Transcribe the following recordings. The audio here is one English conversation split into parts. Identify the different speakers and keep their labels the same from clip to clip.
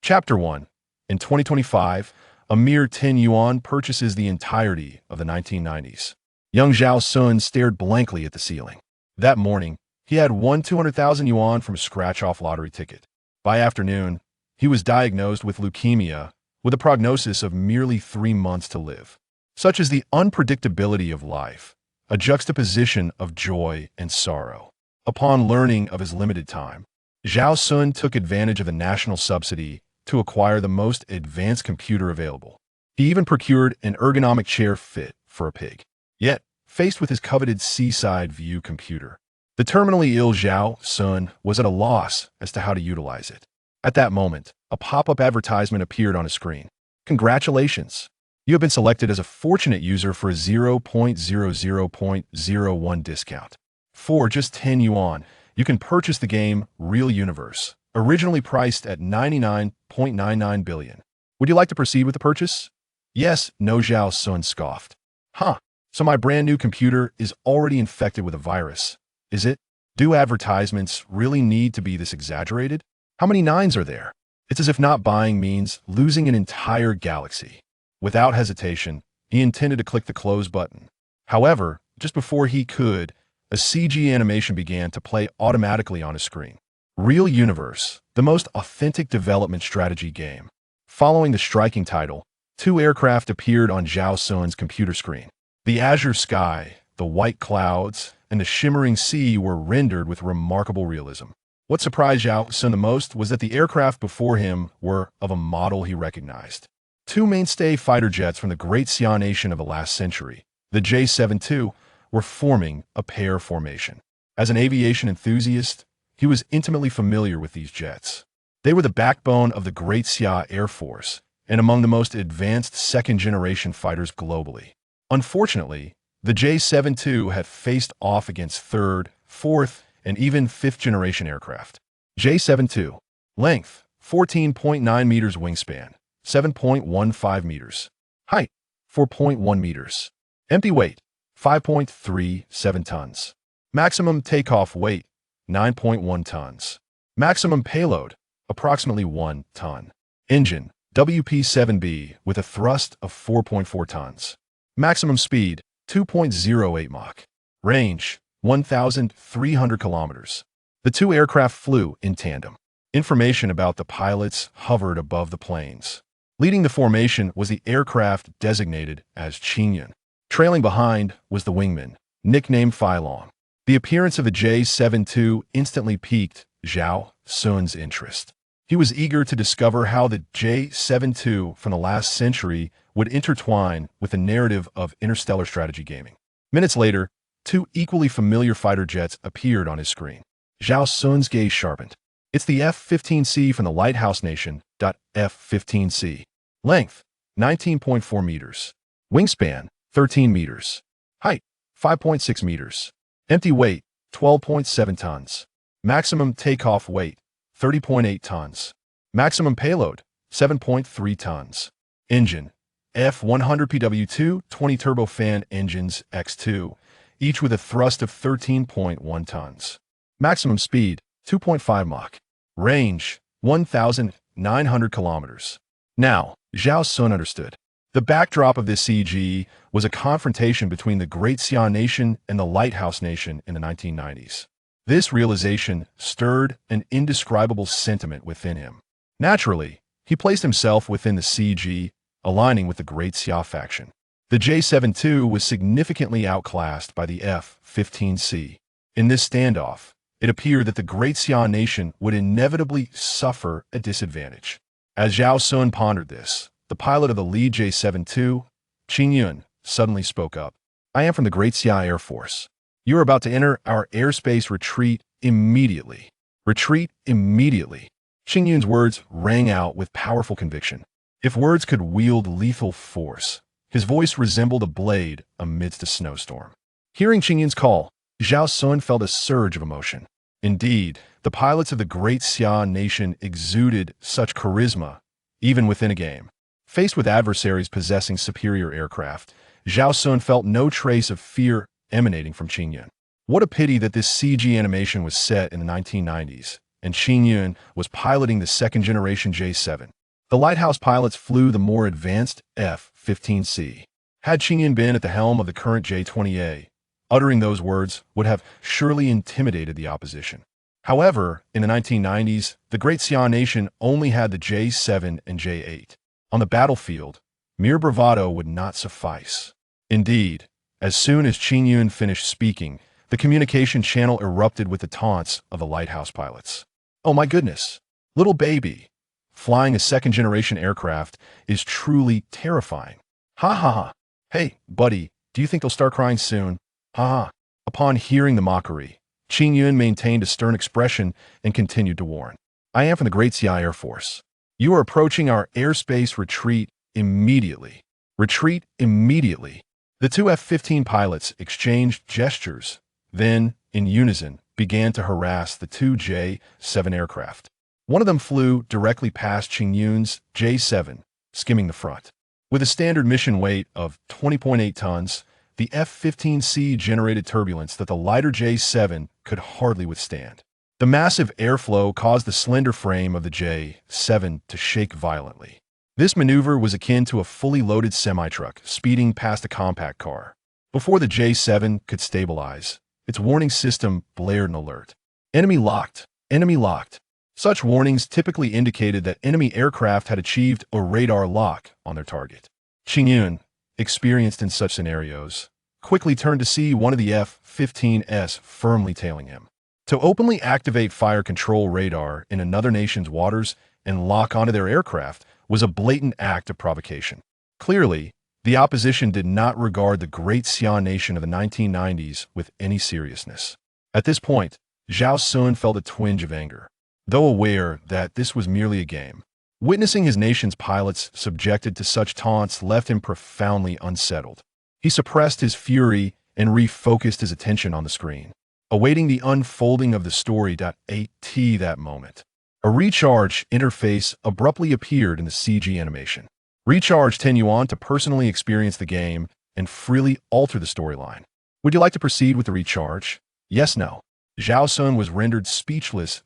Speaker 1: Chapter 1. In 2025, a mere 10 yuan purchases the entirety of the 1990s. Young Zhao Xun stared blankly at the ceiling. That morning, he had won 200,000 yuan from a scratch-off lottery ticket. By afternoon, he was diagnosed with leukemia, with a prognosis of merely 3 months to live. Such is the unpredictability of life, a juxtaposition of joy and sorrow. Upon learning of his limited time, Zhao Xun took advantage of the national subsidy to acquire the most advanced computer available. He even procured an ergonomic chair fit for a pig. Yet, faced with his coveted seaside view computer, the terminally ill Zhao Xun was at a loss as to how to utilize it. At that moment, a pop-up advertisement appeared on his screen. Congratulations! You have been selected as a fortunate user for a 0.00.01 discount. For just 10 yuan, you can purchase the game Real Universe, originally priced at 99.99 billion. Would you like to proceed with the purchase? Yes, no, Zhao Xun scoffed. Huh, so my brand new computer is already infected with a virus, is it? Do advertisements really need to be this exaggerated? How many nines are there? It's as if not buying means losing an entire galaxy. Without hesitation, he intended to click the close button. However, just before he could, a CG animation began to play automatically on his screen. Real Universe, the most authentic development strategy game. Following the striking title, 2 aircraft appeared on Zhao Xun's computer screen. The azure sky, the white clouds, and the shimmering sea were rendered with remarkable realism. What surprised Zhao Xun the most was that the aircraft before him were of a model he recognized. 2 mainstay fighter jets from the great Xia nation of the last century, the J-72, were forming a pair formation. As an aviation enthusiast, he was intimately familiar with these jets. They were the backbone of the Great Xia Air Force and among the most advanced second-generation fighters globally. Unfortunately, the J-72 had faced off against 3rd, 4th, and even 5th-generation aircraft. J-72. Length, 14.9 meters. Wingspan, 7.15 meters. Height, 4.1 meters. Empty weight, 5.37 tons. Maximum takeoff weight, 9.1 tons. Maximum payload, approximately 1 ton. Engine, WP-7B with a thrust of 4.4 tons. Maximum speed, 2.08 Mach. Range, 1,300 kilometers. The 2 aircraft flew in tandem. Information about the pilots hovered above the planes. Leading the formation was the aircraft designated as Qingyun. Trailing behind was the wingman, nicknamed Filong. The appearance of the J-72 instantly piqued Zhao Xun's interest. He was eager to discover how the J-72 from the last century would intertwine with the narrative of interstellar strategy gaming. Minutes later, 2 equally familiar fighter jets appeared on his screen. Zhao Xun's gaze sharpened. It's the F-15C from the Lighthouse Nation. F-15C. Length, 19.4 meters. Wingspan, 13 meters. Height, 5.6 meters. Empty weight, 12.7 tons. Maximum takeoff weight, 30.8 tons. Maximum payload, 7.3 tons. Engine, F100PW2 20 turbofan engines X2, each with a thrust of 13.1 tons. Maximum speed, 2.5 Mach. Range, 1,900 kilometers. Now, Zhao Xun understood. The backdrop of this CG was a confrontation between the Great Xia Nation and the Lighthouse Nation in the 1990s. This realization stirred an indescribable sentiment within him. Naturally, he placed himself within the CG, aligning with the Great Xia faction. The J-72 was significantly outclassed by the F-15C. In this standoff, it appeared that the Great Xia Nation would inevitably suffer a disadvantage. As Zhao Xun pondered this, the pilot of the lead J-72, Qingyun, suddenly spoke up. I am from the Great Xia Air Force. You are about to enter our airspace. Retreat immediately. Retreat immediately. Qingyun's words rang out with powerful conviction. If words could wield lethal force, his voice resembled a blade amidst a snowstorm. Hearing Qingyun's call, Zhao Xun felt a surge of emotion. Indeed, the pilots of the Great Xia Nation exuded such charisma, even within a game. Faced with adversaries possessing superior aircraft, Zhao Xun felt no trace of fear emanating from Qingyun. What a pity that this CG animation was set in the 1990s, and Qin Yuan was piloting the second-generation J-7. The lighthouse pilots flew the more advanced F-15C. Had Qin Yuan been at the helm of the current J-20A, uttering those words would have surely intimidated the opposition. However, in the 1990s, the Great Xian nation only had the J-7 and J-8. On the battlefield, mere bravado would not suffice. Indeed, as soon as Qin Yuan finished speaking, the communication channel erupted with the taunts of the lighthouse pilots. "Oh my goodness, little baby, flying a second-generation aircraft is truly terrifying. Ha ha ha. Hey, buddy, do you think they'll start crying soon? Ha ha." Upon hearing the mockery, Qin Yuan maintained a stern expression and continued to warn. "I am from the Great Xia Air Force. You are approaching our airspace. Retreat immediately. Retreat immediately." The two F-15 pilots exchanged gestures, then, in unison, began to harass the two J-7 aircraft. One of them flew directly past Qin Yuan's J-7, skimming the front. With a standard mission weight of 20.8 tons, the F-15C generated turbulence that the lighter J-7 could hardly withstand. The massive airflow caused the slender frame of the J-7 to shake violently. This maneuver was akin to a fully loaded semi-truck speeding past a compact car. Before the J-7 could stabilize, its warning system blared an alert. "Enemy locked! Enemy locked!" Such warnings typically indicated that enemy aircraft had achieved a radar lock on their target. Qin Yuan, experienced in such scenarios, quickly turned to see one of the F-15s firmly tailing him. To openly activate fire control radar in another nation's waters and lock onto their aircraft was a blatant act of provocation. Clearly, the opposition did not regard the Great Xian nation of the 1990s with any seriousness. At this point, Zhao Xun felt a twinge of anger. Though aware that this was merely a game, witnessing his nation's pilots subjected to such taunts left him profoundly unsettled. He suppressed his fury and refocused his attention on the screen, awaiting the unfolding of the story. At that moment, a recharge interface abruptly appeared in the CG animation. Recharge 10 yuan to personally experience the game and freely alter the storyline. Would you like to proceed with the recharge? Yes, no. Zhao Xun was rendered speechless.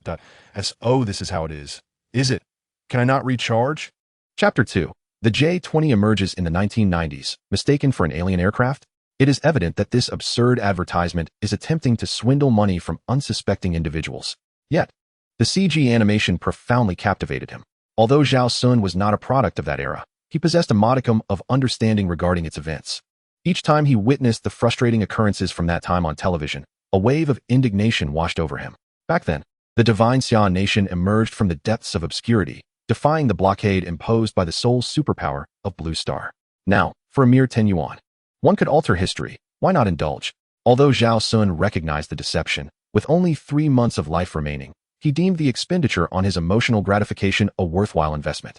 Speaker 1: Oh, this is how it is it? Can I not recharge? Chapter 2. The J-20 emerges in the 1990s, mistaken for an alien aircraft. It is evident that this absurd advertisement is attempting to swindle money from unsuspecting individuals. Yet, the CG animation profoundly captivated him. Although Zhao Xun was not a product of that era, he possessed a modicum of understanding regarding its events. Each time he witnessed the frustrating occurrences from that time on television, a wave of indignation washed over him. Back then, the divine Xian nation emerged from the depths of obscurity, defying the blockade imposed by the sole superpower of Blue Star. Now, for a mere 10 yuan, one could alter history. Why not indulge? Although Zhao Xun recognized the deception, with only 3 months of life remaining, he deemed the expenditure on his emotional gratification a worthwhile investment.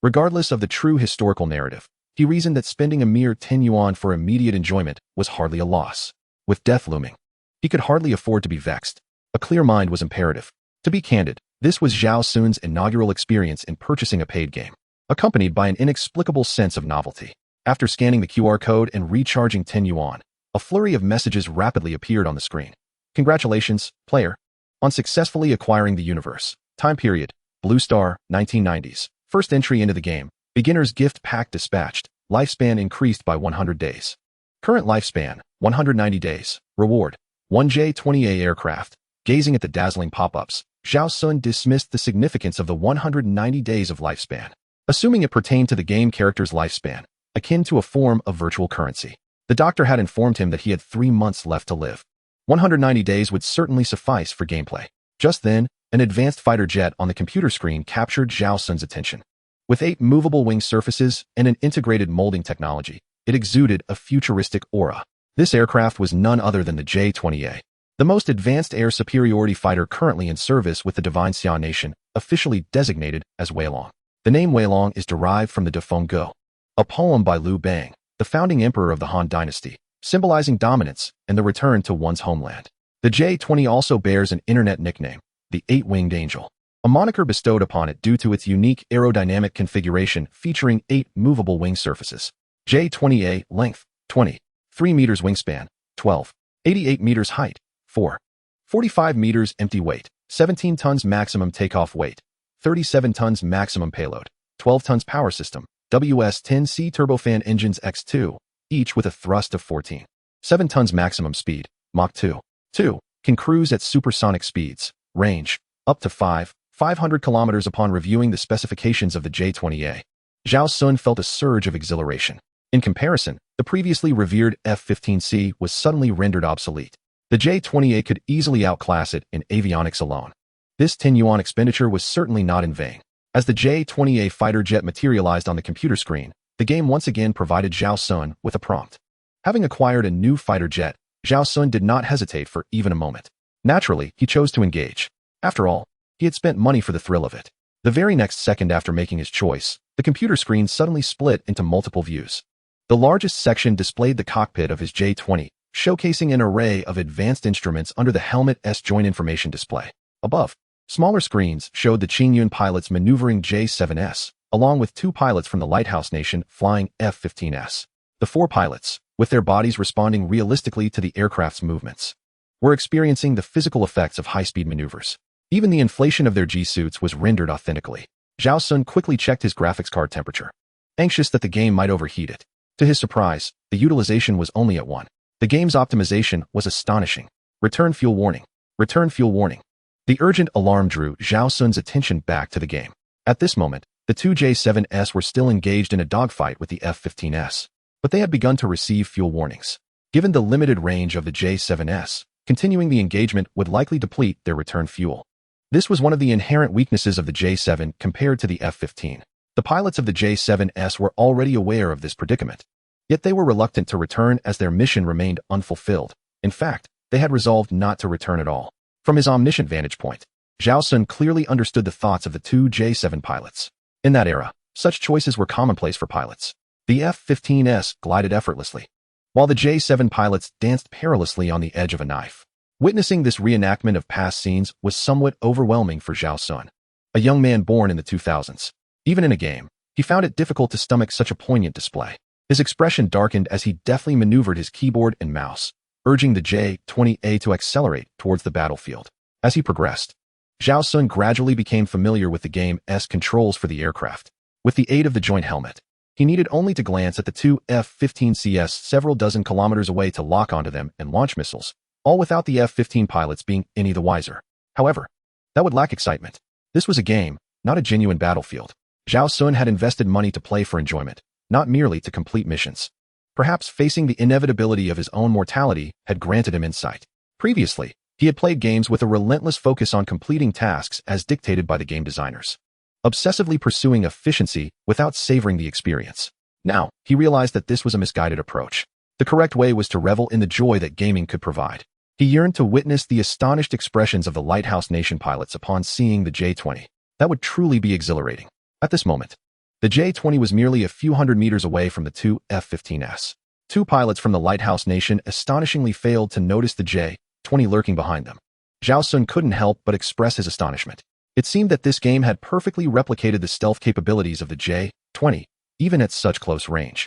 Speaker 1: Regardless of the true historical narrative, he reasoned that spending a mere 10 yuan for immediate enjoyment was hardly a loss. With death looming, he could hardly afford to be vexed. A clear mind was imperative. To be candid, this was Zhao Xun's inaugural experience in purchasing a paid game, accompanied by an inexplicable sense of novelty. After scanning the QR code and recharging 10 yuan, a flurry of messages rapidly appeared on the screen. Congratulations, player, on successfully acquiring the universe. Time period, Blue Star, 1990s. First entry into the game, beginner's gift pack dispatched, lifespan increased by 100 days. Current lifespan, 190 days. Reward, 1 J-20A aircraft. Gazing at the dazzling pop-ups, Zhao Xun dismissed the significance of the 190 days of lifespan, assuming it pertained to the game character's lifespan, akin to a form of virtual currency. The doctor had informed him that he had 3 months left to live. 190 days would certainly suffice for gameplay. Just then, an advanced fighter jet on the computer screen captured Zhao Xun's attention. With 8 movable wing surfaces and an integrated molding technology, it exuded a futuristic aura. This aircraft was none other than the J-20A, the most advanced air superiority fighter currently in service with the Divine Xian Nation, officially designated as Weilong. The name Weilong is derived from the De Feng Go, a poem by Liu Bang, the founding emperor of the Han Dynasty, symbolizing dominance and the return to one's homeland. The J-20 also bears an internet nickname, the 8-Winged Angel, a moniker bestowed upon it due to its unique aerodynamic configuration featuring 8 movable wing surfaces. J-20A length, 20, 3 meters wingspan, 12, 88 meters height, 4, 45 meters empty weight, 17 tons maximum takeoff weight, 37 tons maximum payload, 12 tons power system, WS-10C turbofan engines X2, each with a thrust of 14. 7 tons maximum speed, Mach 2. 2. Can cruise at supersonic speeds, range, up to 500 kilometers. Upon reviewing the specifications of the J-20A, Zhao Xun felt a surge of exhilaration. In comparison, the previously revered F-15C was suddenly rendered obsolete. The J-20A could easily outclass it in avionics alone. This 10 yuan expenditure was certainly not in vain. As the J-20A fighter jet materialized on the computer screen, the game once again provided Zhao Xun with a prompt. Having acquired a new fighter jet, Zhao Xun did not hesitate for even a moment. Naturally, he chose to engage. After all, he had spent money for the thrill of it. The very next second after making his choice, the computer screen suddenly split into multiple views. The largest section displayed the cockpit of his J-20, showcasing an array of advanced instruments under the helmet's joint information display. Above, smaller screens showed the Qingyun pilots maneuvering J-7S, along with 2 pilots from the Lighthouse Nation flying F-15S. The 4 pilots, with their bodies responding realistically to the aircraft's movements, were experiencing the physical effects of high-speed maneuvers. Even the inflation of their G-suits was rendered authentically. Zhao Xun quickly checked his graphics card temperature, anxious that the game might overheat it. To his surprise, the utilization was only at 1. The game's optimization was astonishing. Return fuel warning. Return fuel warning. The urgent alarm drew Zhao Xun's attention back to the game. At this moment, the 2 J-7S were still engaged in a dogfight with the F-15S, but they had begun to receive fuel warnings. Given the limited range of the J-7S, continuing the engagement would likely deplete their return fuel. This was one of the inherent weaknesses of the J-7 compared to the F-15. The pilots of the J-7S were already aware of this predicament, yet they were reluctant to return as their mission remained unfulfilled. In fact, they had resolved not to return at all. From his omniscient vantage point, Zhao Xun clearly understood the thoughts of the 2 J-7 pilots. In that era, such choices were commonplace for pilots. The F-15S glided effortlessly, while the J-7 pilots danced perilously on the edge of a knife. Witnessing this reenactment of past scenes was somewhat overwhelming for Zhao Xun, a young man born in the 2000s. Even in a game, he found it difficult to stomach such a poignant display. His expression darkened as he deftly maneuvered his keyboard and mouse, urging the J-20A to accelerate towards the battlefield. As he progressed, Zhao Xun gradually became familiar with the game's controls for the aircraft. With the aid of the joint helmet, he needed only to glance at the 2 F-15Cs several dozen kilometers away to lock onto them and launch missiles, all without the F-15 pilots being any the wiser. However, that would lack excitement. This was a game, not a genuine battlefield. Zhao Xun had invested money to play for enjoyment, not merely to complete missions. Perhaps facing the inevitability of his own mortality had granted him insight. Previously, he had played games with a relentless focus on completing tasks as dictated by the game designers, obsessively pursuing efficiency without savoring the experience. Now, he realized that this was a misguided approach. The correct way was to revel in the joy that gaming could provide. He yearned to witness the astonished expressions of the Lighthouse Nation pilots upon seeing the J-20. That would truly be exhilarating. At this moment, the J-20 was merely a few hundred meters away from the 2 F-15S. 2 pilots from the Lighthouse Nation astonishingly failed to notice the J-20 lurking behind them. Zhao Xun couldn't help but express his astonishment. It seemed that this game had perfectly replicated the stealth capabilities of the J-20, even at such close range.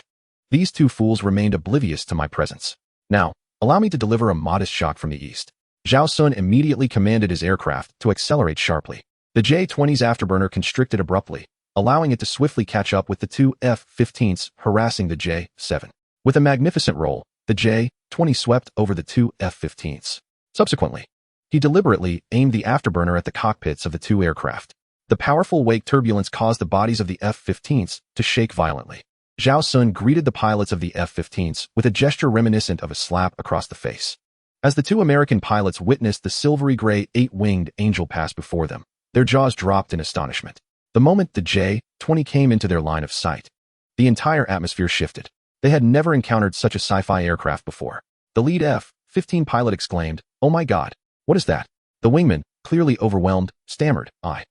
Speaker 1: These 2 fools remained oblivious to my presence. Now, allow me to deliver a modest shock from the east. Zhao Xun immediately commanded his aircraft to accelerate sharply. The J-20's afterburner constricted abruptly, allowing it to swiftly catch up with the 2 F-15s harassing the J-7. With a magnificent roll, the J-20 swept over the 2 F-15s. Subsequently, he deliberately aimed the afterburner at the cockpits of the 2 aircraft. The powerful wake turbulence caused the bodies of the F-15s to shake violently. Zhao Xun greeted the pilots of the F-15s with a gesture reminiscent of a slap across the face. As the 2 American pilots witnessed the silvery gray 8-winged angel pass before them, their jaws dropped in astonishment. The moment the J-20 came into their line of sight, the entire atmosphere shifted. They had never encountered such a sci-fi aircraft before. The lead F-15 pilot exclaimed, "Oh my God, what is that?" The wingman, clearly overwhelmed, stammered, I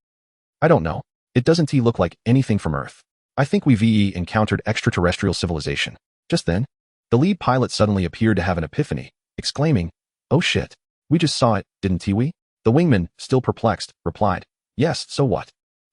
Speaker 1: don't know. It doesn't look like anything from Earth. I think we've encountered extraterrestrial civilization." Just then, the lead pilot suddenly appeared to have an epiphany, exclaiming, "Oh shit, we just saw it, didn't we?" The wingman, still perplexed, replied, "Yes, so what?"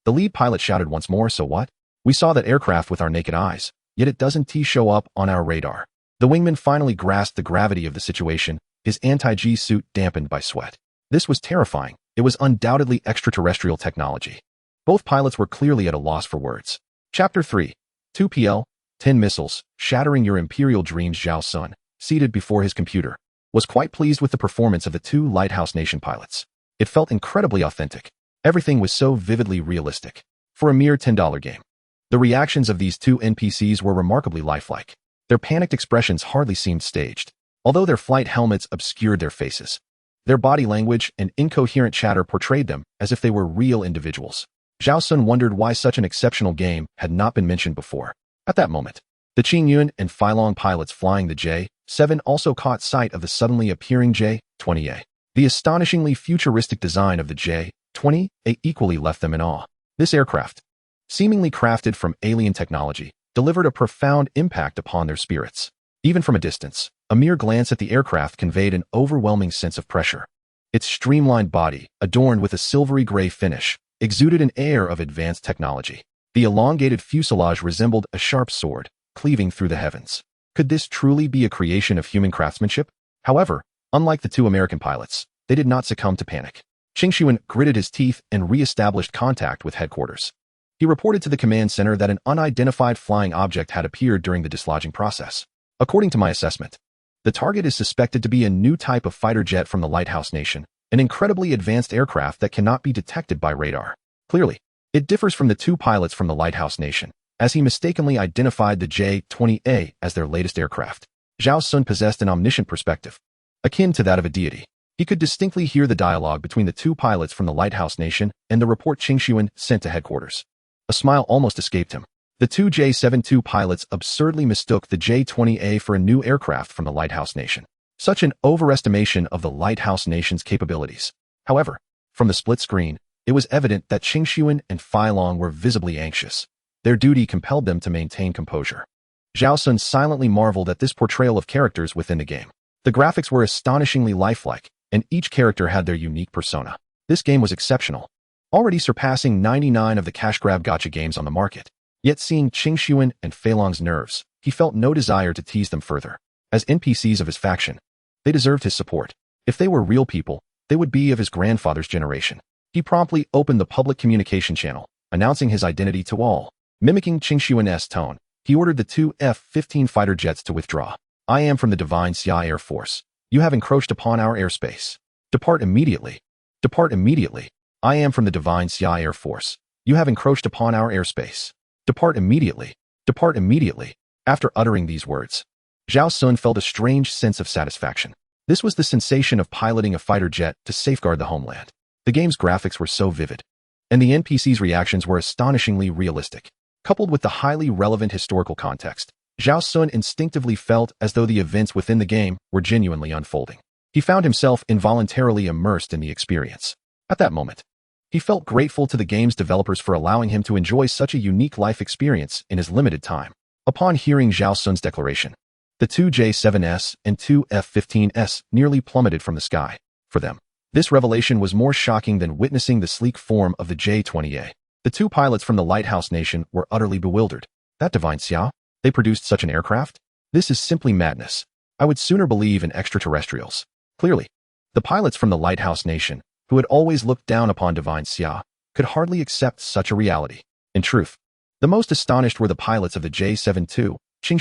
Speaker 1: The lead pilot shouted once more, "So what? We saw that aircraft with our naked eyes, yet it doesn't show up on our radar." The wingman finally grasped the gravity of the situation, his anti-G suit dampened by sweat. This was terrifying, It was undoubtedly extraterrestrial technology. Both pilots were clearly at a loss for words. Chapter 3. 2PL, 10 missiles, shattering your imperial dreams. Zhao Xun, seated before his computer, was quite pleased with the performance of the two Lighthouse Nation pilots. It felt incredibly authentic. Everything was so vividly realistic. For a mere $10 game. The reactions of these two NPCs were remarkably lifelike. Their panicked expressions hardly seemed staged, although their flight helmets obscured their faces. Their body language and incoherent chatter portrayed them as if they were real individuals. Zhao Xun wondered why such an exceptional game had not been mentioned before. At that moment, the Yuan and Long pilots flying the J-7 also caught sight of the suddenly appearing J-20A. The astonishingly futuristic design of the J-20A equally left them in awe. This aircraft, seemingly crafted from alien technology, delivered a profound impact upon their spirits. Even from a distance, a mere glance at the aircraft conveyed an overwhelming sense of pressure. Its streamlined body, adorned with a silvery gray finish, exuded an air of advanced technology. The elongated fuselage resembled a sharp sword, cleaving through the heavens. Could this truly be a creation of human craftsmanship? However, unlike the two American pilots, they did not succumb to panic. Yuan gritted his teeth and re-established contact with headquarters. He reported to the command center that an unidentified flying object had appeared during the dislodging process. According to my assessment, the target is suspected to be a new type of fighter jet from the Lighthouse Nation, an incredibly advanced aircraft that cannot be detected by radar. Clearly, it differs from the two pilots from the Lighthouse Nation, as he mistakenly identified the J-20A as their latest aircraft. Zhao Xun possessed an omniscient perspective, akin to that of a deity. He could distinctly hear the dialogue between the two pilots from the Lighthouse Nation and the report Yuan sent to headquarters. A smile almost escaped him. The two J-72 pilots absurdly mistook the J-20A for a new aircraft from the Lighthouse Nation. Such an overestimation of the Lighthouse Nation's capabilities. However, from the split screen, it was evident that Yuan and Long were visibly anxious. Their duty compelled them to maintain composure. Zhao Xun silently marveled at this portrayal of characters within the game. The graphics were astonishingly lifelike, and each character had their unique persona. This game was exceptional, already surpassing 99 of the cash grab gacha games on the market. Yet seeing Yuan and Long's nerves, he felt no desire to tease them further. As NPCs of his faction, they deserved his support. If they were real people, they would be of his grandfather's generation. He promptly opened the public communication channel, announcing his identity to all. Mimicking Yuan's tone, he ordered the two F-15 fighter jets to withdraw. I am from the Divine Xia Air Force. You have encroached upon our airspace. Depart immediately. Depart immediately. I am from the Divine Xia Air Force. You have encroached upon our airspace. Depart immediately. Depart immediately. After uttering these words, Zhao Xun felt a strange sense of satisfaction. This was the sensation of piloting a fighter jet to safeguard the homeland. The game's graphics were so vivid, and the NPCs' reactions were astonishingly realistic. Coupled with the highly relevant historical context, Zhao Xun instinctively felt as though the events within the game were genuinely unfolding. He found himself involuntarily immersed in the experience. At that moment, he felt grateful to the game's developers for allowing him to enjoy such a unique life experience in his limited time. Upon hearing Zhao Xun's declaration, the two J-7S and two F-15S nearly plummeted from the sky. For them, this revelation was more shocking than witnessing the sleek form of the J-20A. The two pilots from the Lighthouse Nation were utterly bewildered. That Divine Xia? They produced such an aircraft? This is simply madness. I would sooner believe in extraterrestrials. Clearly, the pilots from the Lighthouse Nation, who had always looked down upon Divine Xia, could hardly accept such a reality. In truth, the most astonished were the pilots of the J-72,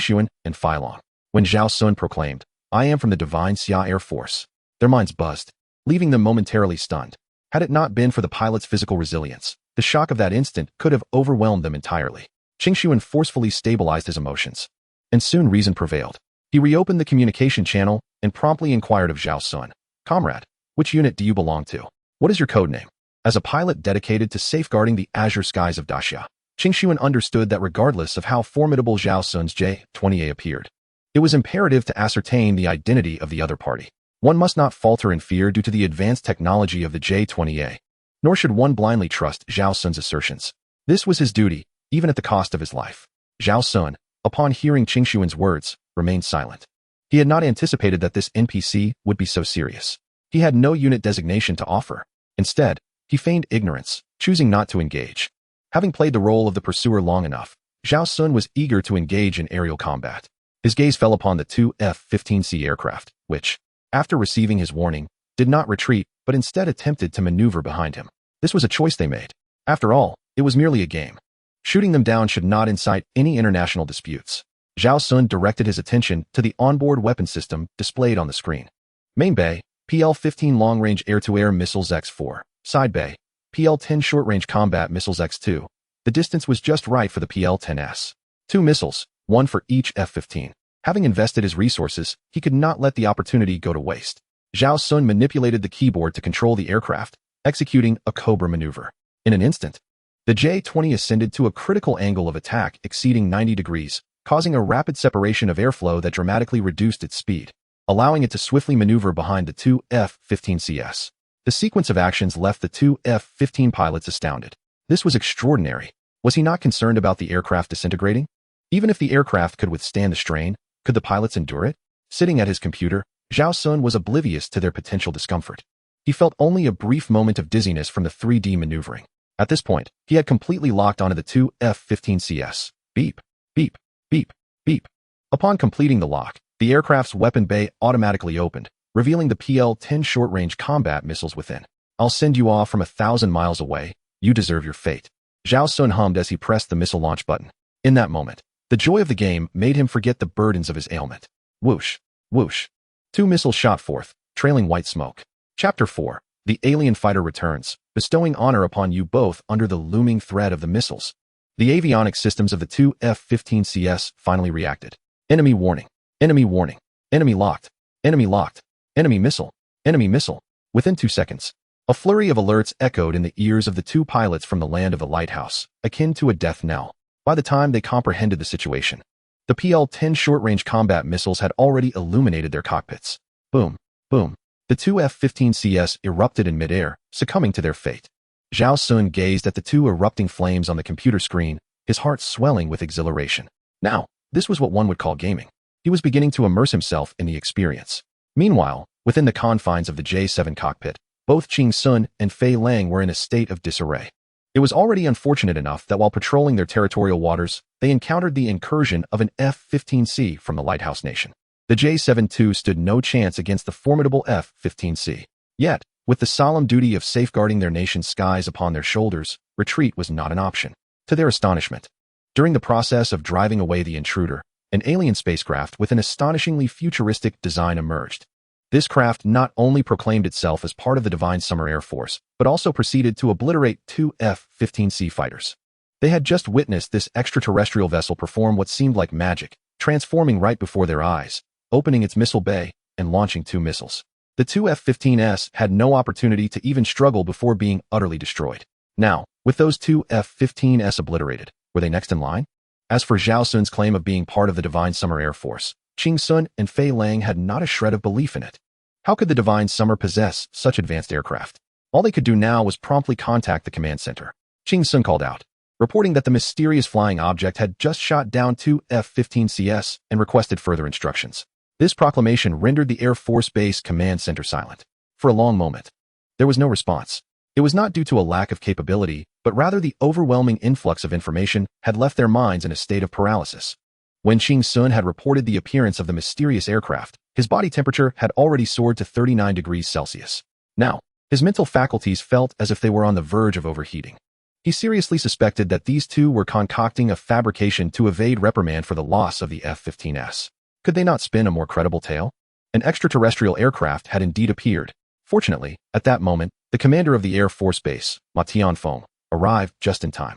Speaker 1: Yuan and Long. When Zhao Xun proclaimed, I am from the Divine Xia Air Force, their minds buzzed, leaving them momentarily stunned. Had it not been for the pilots' physical resilience, the shock of that instant could have overwhelmed them entirely. Yuan forcefully stabilized his emotions, and soon reason prevailed. He reopened the communication channel and promptly inquired of Zhao Xun, Comrade, which unit do you belong to? What is your code name? As a pilot dedicated to safeguarding the azure skies of Daxia, Yuan understood that regardless of how formidable Zhao Xun's J-20A appeared, it was imperative to ascertain the identity of the other party. One must not falter in fear due to the advanced technology of the J-20A, nor should one blindly trust Zhao Xun's assertions. This was his duty, even at the cost of his life. Zhao Xun, upon hearing Yuan's words, remained silent. He had not anticipated that this NPC would be so serious. He had no unit designation to offer. Instead, he feigned ignorance, choosing not to engage. Having played the role of the pursuer long enough, Zhao Xun was eager to engage in aerial combat. His gaze fell upon the two F-15C aircraft, which, after receiving his warning, did not retreat, but instead attempted to maneuver behind him. This was a choice they made. After all, it was merely a game. Shooting them down should not incite any international disputes. Zhao Xun directed his attention to the onboard weapon system displayed on the screen. Main bay, PL-15 long-range air-to-air missiles X4. Side bay, PL-10 short-range combat missiles X2. The distance was just right for the PL-10S. 2 missiles, one for each F-15. Having invested his resources, he could not let the opportunity go to waste. Zhao Xun manipulated the keyboard to control the aircraft, executing a Cobra maneuver. In an instant, the J-20 ascended to a critical angle of attack exceeding 90 degrees, causing a rapid separation of airflow that dramatically reduced its speed, allowing it to swiftly maneuver behind the 2 F-15CS. The sequence of actions left the 2 F-15 pilots astounded. This was extraordinary. Was he not concerned about the aircraft disintegrating? Even if the aircraft could withstand the strain, could the pilots endure it? Sitting at his computer, Zhao Xun was oblivious to their potential discomfort. He felt only a brief moment of dizziness from the 3D maneuvering. At this point, he had completely locked onto the 2 F-15CS. Beep, beep, beep, beep. Upon completing the lock, the aircraft's weapon bay automatically opened, revealing the PL-10 short-range combat missiles within. "I'll send you off from 1,000 miles away. You deserve your fate." Zhao Xun hummed as he pressed the missile launch button. In that moment, the joy of the game made him forget the burdens of his ailment. Whoosh, whoosh. 2 missiles shot forth, trailing white smoke. Chapter 4. The alien fighter returns, bestowing honor upon you both under the looming threat of the missiles. The avionics systems of the 2 F-15CS finally reacted. Enemy warning. Enemy warning. Enemy locked. Enemy locked. Enemy missile. Enemy missile. Within 2 seconds, a flurry of alerts echoed in the ears of the 2 pilots from the land of the lighthouse, akin to a death knell. By the time they comprehended the situation, the PL-10 short-range combat missiles had already illuminated their cockpits. Boom, boom. The 2 F-15CS erupted in midair, succumbing to their fate. Zhao Xun gazed at the 2 erupting flames on the computer screen, his heart swelling with exhilaration. Now, this was what one would call gaming. He was beginning to immerse himself in the experience. Meanwhile, within the confines of the J-7 cockpit, both Qing Sun and Fei Lang were in a state of disarray. It was already unfortunate enough that while patrolling their territorial waters, they encountered the incursion of an F-15C from the Lighthouse Nation. The J-7 too stood no chance against the formidable F-15C. Yet, with the solemn duty of safeguarding their nation's skies upon their shoulders, retreat was not an option. To their astonishment, during the process of driving away the intruder, an alien spacecraft with an astonishingly futuristic design emerged. This craft not only proclaimed itself as part of the Divine Summer Air Force, but also proceeded to obliterate 2 F-15C fighters. They had just witnessed this extraterrestrial vessel perform what seemed like magic, transforming right before their eyes, opening its missile bay, and launching 2 missiles. The 2 F-15S had no opportunity to even struggle before being utterly destroyed. Now, with those 2 F-15S obliterated, were they next in line? As for Zhao Xun's claim of being part of the Divine Summer Air Force, Qing Sun and Fei Lang had not a shred of belief in it. How could the Divine Summer possess such advanced aircraft? All they could do now was promptly contact the command center. Qing Sun called out, reporting that the mysterious flying object had just shot down 2 F-15CS and requested further instructions. This proclamation rendered the Air Force Base command center silent. For a long moment, there was no response. It was not due to a lack of capability, but rather the overwhelming influx of information had left their minds in a state of paralysis. When Qing Sun had reported the appearance of the mysterious aircraft, his body temperature had already soared to 39 degrees Celsius. Now, his mental faculties felt as if they were on the verge of overheating. He seriously suspected that these 2 were concocting a fabrication to evade reprimand for the loss of the F-15S. Could they not spin a more credible tale? An extraterrestrial aircraft had indeed appeared. Fortunately, at that moment, the commander of the Air Force Base, Ma Tianfeng, arrived just in time.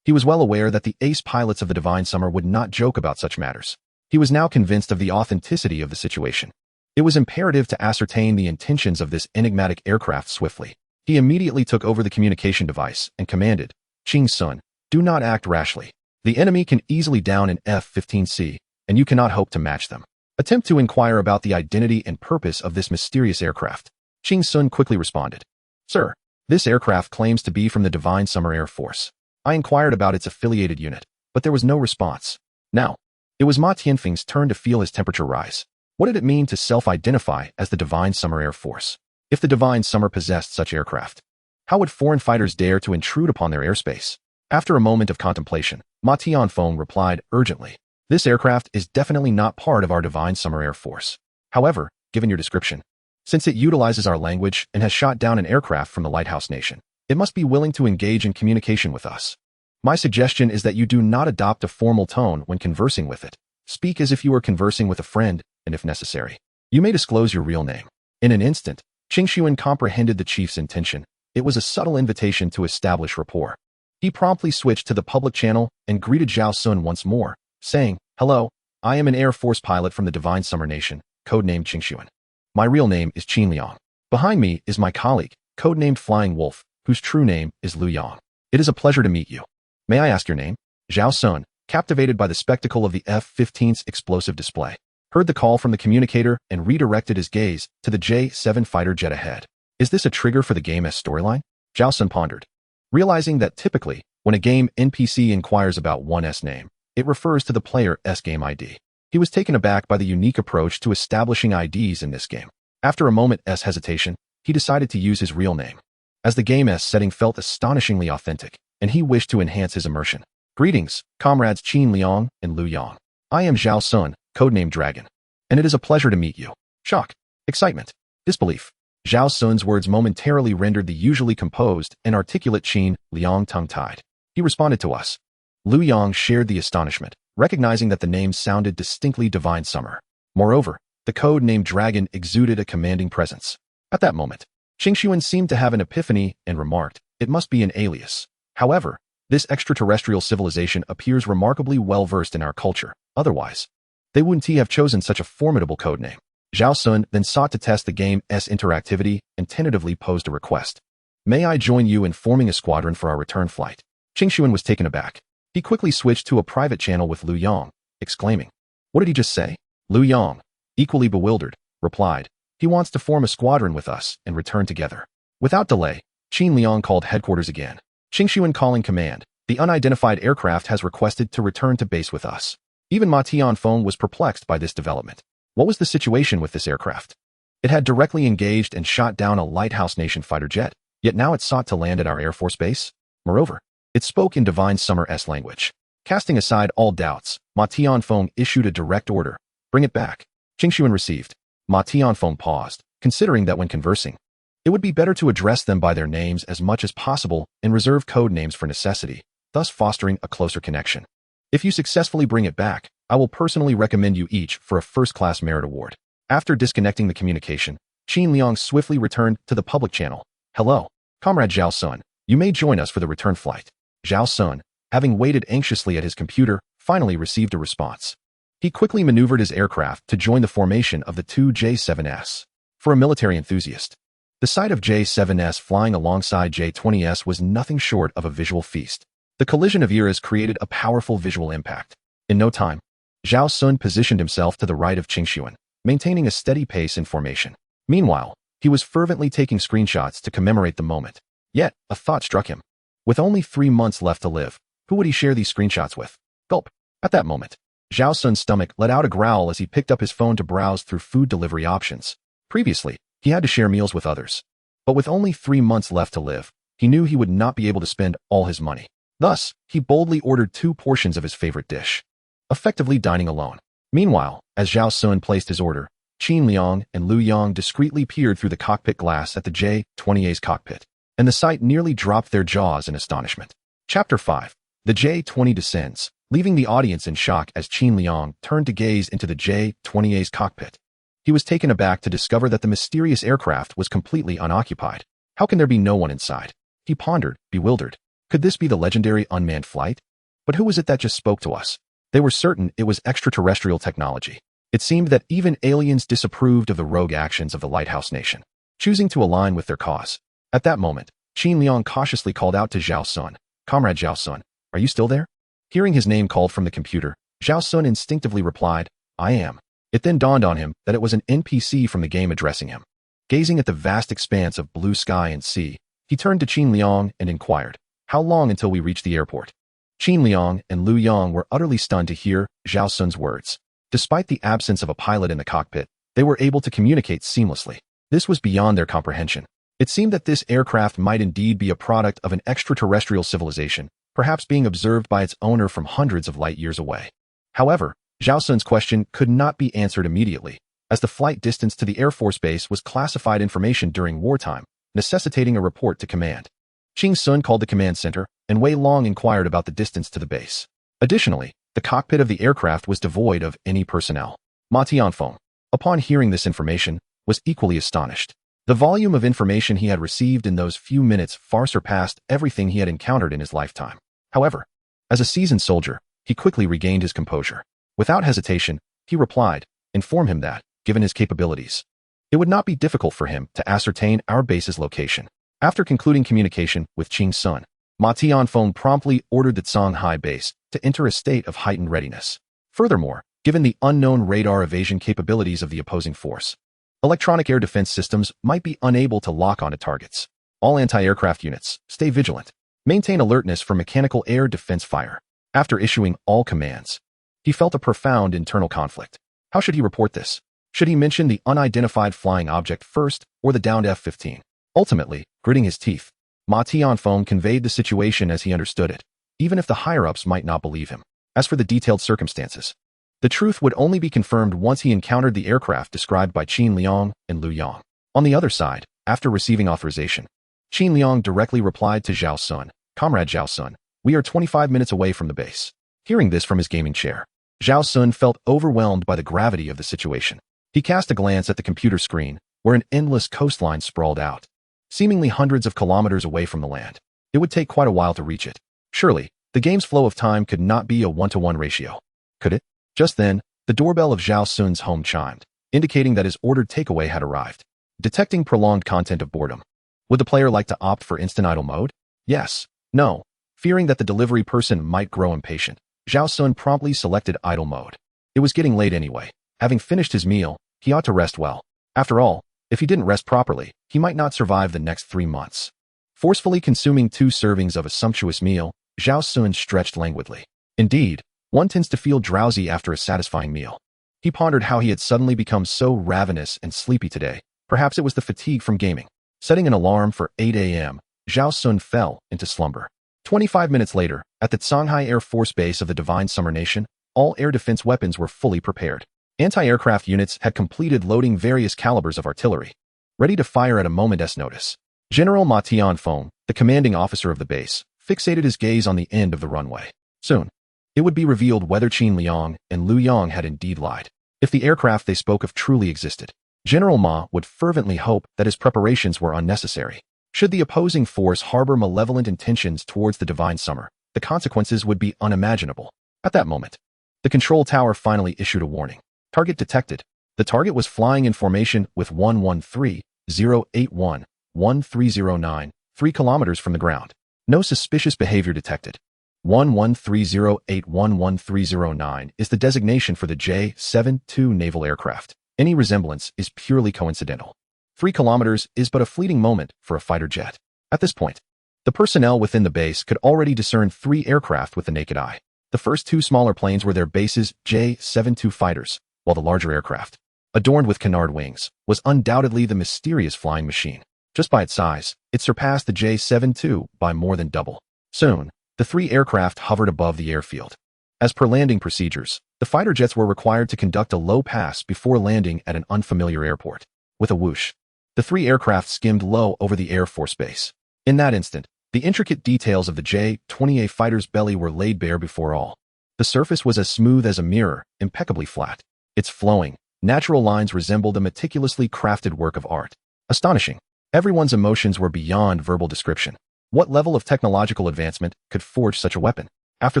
Speaker 1: He was well aware that the ace pilots of the Divine Summer would not joke about such matters. He was now convinced of the authenticity of the situation. It was imperative to ascertain the intentions of this enigmatic aircraft swiftly. He immediately took over the communication device and commanded, "Qing Sun, do not act rashly. The enemy can easily down an F-15C, and you cannot hope to match them. Attempt to inquire about the identity and purpose of this mysterious aircraft." Qing Sun quickly responded, "Sir, this aircraft claims to be from the Divine Summer Air Force. I inquired about its affiliated unit, but there was no response." Now, it was Ma Tianfeng's turn to feel his temperature rise. What did it mean to self-identify as the Divine Summer Air Force? If the Divine Summer possessed such aircraft, how would foreign fighters dare to intrude upon their airspace? After a moment of contemplation, Ma Tianfeng replied urgently, "This aircraft is definitely not part of our Divine Summer Air Force. However, given your description, Since it utilizes our language and has shot down an aircraft from the Lighthouse Nation, it must be willing to engage in communication with us. My suggestion is that you do not adopt a formal tone when conversing with it. Speak as if you were conversing with a friend, and if necessary, you may disclose your real name. In an instant, Qingxuan comprehended the chief's intention. It was a subtle invitation to establish rapport. He promptly switched to the public channel and greeted Zhao Xun once more, saying, "Hello, I am an Air Force pilot from the Divine Summer Nation, codenamed Qingxuan. My real name is Qin Liang. Behind me is my colleague, codenamed Flying Wolf, whose true name is Lu Yang. It is a pleasure to meet you. May I ask your name?" Zhao Xun, captivated by the spectacle of the F-15's explosive display, heard the call from the communicator and redirected his gaze to the J-7 fighter jet ahead. Is this a trigger for the game's storyline? Zhao Xun pondered, realizing that typically, when a game NPC inquires about one's name, it refers to the player's game ID. He was taken aback by the unique approach to establishing IDs in this game. After a moment's hesitation, he decided to use his real name, as the game's setting felt astonishingly authentic, and he wished to enhance his immersion. Greetings, comrades Qin Liang and Lu Yang. I am Zhao Xun, codenamed Dragon, and it is a pleasure to meet you. Shock, excitement, disbelief. Zhao Xun's words momentarily rendered the usually composed and articulate Qin Liang tongue-tied. He responded to us. Lu Yang shared the astonishment, recognizing that the name sounded distinctly Divine Summer. Moreover, the code named Dragon exuded a commanding presence. At that moment, Qingxuan seemed to have an epiphany and remarked, "It must be an alias." However, this extraterrestrial civilization appears remarkably well-versed in our culture. Otherwise, they wouldn't have chosen such a formidable code name. Zhao Xun then sought to test the game's interactivity and tentatively posed a request. "May I join you in forming a squadron for our return flight?" Qingxuan was taken aback. He quickly switched to a private channel with Lu Yang, exclaiming, "What did he just say?" Lu Yang, equally bewildered, replied, "He wants to form a squadron with us and return together." Without delay, Qin Liang called headquarters again. Qingxuan calling command, "The unidentified aircraft has requested to return to base with us." Even Ma Tianfeng was perplexed by this development. What was the situation with this aircraft? It had directly engaged and shot down a Lighthouse Nation fighter jet, yet now it sought to land at our Air Force base? Moreover, it spoke in Divine Summer's language. Casting aside all doubts, Ma Tianfeng issued a direct order, "Bring it back." Qingxuan received. Ma Tianfeng paused, considering that when conversing, it would be better to address them by their names as much as possible and reserve code names for necessity, thus fostering a closer connection. "If you successfully bring it back, I will personally recommend you each for a first-class merit award." After disconnecting the communication, Qin Liang swiftly returned to the public channel. "Hello, Comrade Zhao Xun. You may join us for the return flight." Zhao Xun, having waited anxiously at his computer, finally received a response. He quickly maneuvered his aircraft to join the formation of the two J-7s. For a military enthusiast, the sight of J-7s flying alongside J-20s was nothing short of a visual feast. The collision of eras created a powerful visual impact. In no time, Zhao Xun positioned himself to the right of Qingxuan, maintaining a steady pace in formation. Meanwhile, he was fervently taking screenshots to commemorate the moment. Yet, a thought struck him. With only 3 months left to live, who would he share these screenshots with? Gulp. At that moment, Zhao Xun's stomach let out a growl as he picked up his phone to browse through food delivery options. Previously, he had to share meals with others. But with only 3 months left to live, he knew he would not be able to spend all his money. Thus, he boldly ordered 2 portions of his favorite dish, effectively dining alone. Meanwhile, as Zhao Xun placed his order, Qin Liang and Lu Yang discreetly peered through the cockpit glass at the J-20A's cockpit, and the sight nearly dropped their jaws in astonishment. Chapter 5. The J-20 descends, leaving the audience in shock as Qin Liang turned to gaze into the J-20A's cockpit. He was taken aback to discover that the mysterious aircraft was completely unoccupied. How can there be no one inside? He pondered, bewildered. Could this be the legendary unmanned flight? But who was it that just spoke to us? They were certain it was extraterrestrial technology. It seemed that even aliens disapproved of the rogue actions of the Lighthouse Nation, choosing to align with their cause. At that moment, Qin Liang cautiously called out to Zhao Xun, "Comrade Zhao Xun, are you still there?" Hearing his name called from the computer, Zhao Xun instinctively replied, "I am." It then dawned on him that it was an NPC from the game addressing him. Gazing at the vast expanse of blue sky and sea, he turned to Qin Liang and inquired, "How long until we reach the airport?" Qin Liang and Lu Yang were utterly stunned to hear Zhao Xun's words. Despite the absence of a pilot in the cockpit, they were able to communicate seamlessly. This was beyond their comprehension. It seemed that this aircraft might indeed be a product of an extraterrestrial civilization, perhaps being observed by its owner from hundreds of light years away. However, Zhao Xun's question could not be answered immediately. as the flight distance to the Air Force Base was classified information during wartime, necessitating a report to command. Qing Sun called the command center, and Wei Long inquired about the distance to the base. Additionally, the cockpit of the aircraft was devoid of any personnel. Ma Tianfeng, upon hearing this information, was equally astonished. The volume of information he had received in those few minutes far surpassed everything he had encountered in his lifetime. However, as a seasoned soldier, he quickly regained his composure. Without hesitation, he replied, "Inform him that, given his capabilities, it would not be difficult for him to ascertain our base's location." After concluding communication with Qing Sun, Ma Tianfeng promptly ordered the Shanghai base to enter a state of heightened readiness. Furthermore, given the unknown radar evasion capabilities of the opposing force, electronic air defense systems might be unable to lock onto targets. All anti-aircraft units, stay vigilant. Maintain alertness for mechanical air defense fire. After issuing all commands, he felt a profound internal conflict. How should he report this? Should he mention the unidentified flying object first or the downed F-15? Ultimately, gritting his teeth, Ma Tianfeng conveyed the situation as he understood it, even if the higher-ups might not believe him. As for the detailed circumstances, the truth would only be confirmed once he encountered the aircraft described by Qin Liang and Lu Yang. On the other side, after receiving authorization, Qin Liang directly replied to Zhao Xun, "Comrade Zhao Xun, we are 25 minutes away from the base." Hearing this from his gaming chair, Zhao Xun felt overwhelmed by the gravity of the situation. He cast a glance at the computer screen, where an endless coastline sprawled out, seemingly hundreds of kilometers away from the land. It would take quite a while to reach it. Surely, the game's flow of time could not be a 1-to-1 ratio. Could it? Just then, the doorbell of Zhao Xun's home chimed, indicating that his ordered takeaway had arrived. Detecting prolonged content of boredom, would the player like to opt for instant idle mode? Yes. No. Fearing that the delivery person might grow impatient, Zhao Xun promptly selected idle mode. It was getting late anyway. Having finished his meal, he ought to rest well. After all, if he didn't rest properly, he might not survive the next 3 months. Forcefully consuming 2 servings of a sumptuous meal, Zhao Xun stretched languidly. Indeed, one tends to feel drowsy after a satisfying meal. He pondered how he had suddenly become so ravenous and sleepy today. Perhaps it was the fatigue from gaming. Setting an alarm for 8 a.m., Zhao Xun fell into slumber. 25 minutes later, at the Shanghai Air Force Base of the Divine Summer Nation, all air defense weapons were fully prepared. Anti-aircraft units had completed loading various calibers of artillery, ready to fire at a moment's notice. General Ma Tianfeng, the commanding officer of the base, fixated his gaze on the end of the runway. Soon, it would be revealed whether Qin Liang and Lu Yang had indeed lied. If the aircraft they spoke of truly existed, General Ma would fervently hope that his preparations were unnecessary. Should the opposing force harbor malevolent intentions towards the Divine Summer, the consequences would be unimaginable. At that moment, the control tower finally issued a warning. Target detected. The target was flying in formation with 113-081-1309, 3 kilometers from the ground. No suspicious behavior detected. 113-081-1309 is the designation for the J-72 naval aircraft. Any resemblance is purely coincidental. 3 kilometers is but a fleeting moment for a fighter jet. At this point, the personnel within the base could already discern 3 aircraft with the naked eye. The first 2 smaller planes were their base's J-72 fighters, while the larger aircraft, adorned with canard wings, was undoubtedly the mysterious flying machine. Just by its size, it surpassed the J-72 by more than double. Soon, the 3 aircraft hovered above the airfield. As per landing procedures, the fighter jets were required to conduct a low pass before landing at an unfamiliar airport. With a whoosh, the 3 aircraft skimmed low over the Air Force Base. In that instant, the intricate details of the J-28 fighter's belly were laid bare before all. The surface was as smooth as a mirror, impeccably flat. Its flowing, natural lines resembled a meticulously crafted work of art. Astonishing. Everyone's emotions were beyond verbal description. What level of technological advancement could forge such a weapon? After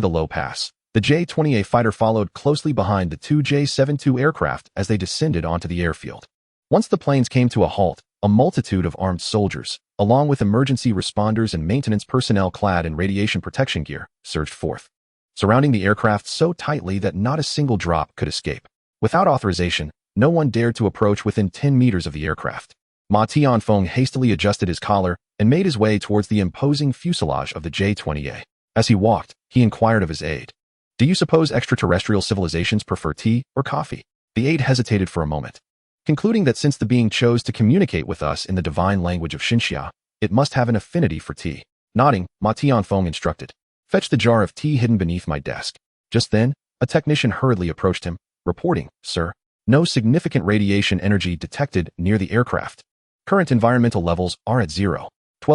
Speaker 1: the low pass, the J-28 fighter followed closely behind the 2 J-72 aircraft as they descended onto the airfield. Once the planes came to a halt, a multitude of armed soldiers, along with emergency responders and maintenance personnel clad in radiation protection gear, surged forth, surrounding the aircraft so tightly that not a single drop could escape. Without authorization, no one dared to approach within 10 meters of the aircraft. Ma Tianfeng hastily adjusted his collar and made his way towards the imposing fuselage of the J-28. As he walked, he inquired of his aide, "Do you suppose extraterrestrial civilizations prefer tea or coffee?" The aide hesitated for a moment, concluding that since the being chose to communicate with us in the divine language of Xinxia, it must have an affinity for tea. Nodding, Ma Tianfeng instructed, "Fetch the jar of tea hidden beneath my desk." Just then, a technician hurriedly approached him, reporting, "Sir, No significant radiation energy detected near the aircraft. Current environmental levels are at 0.12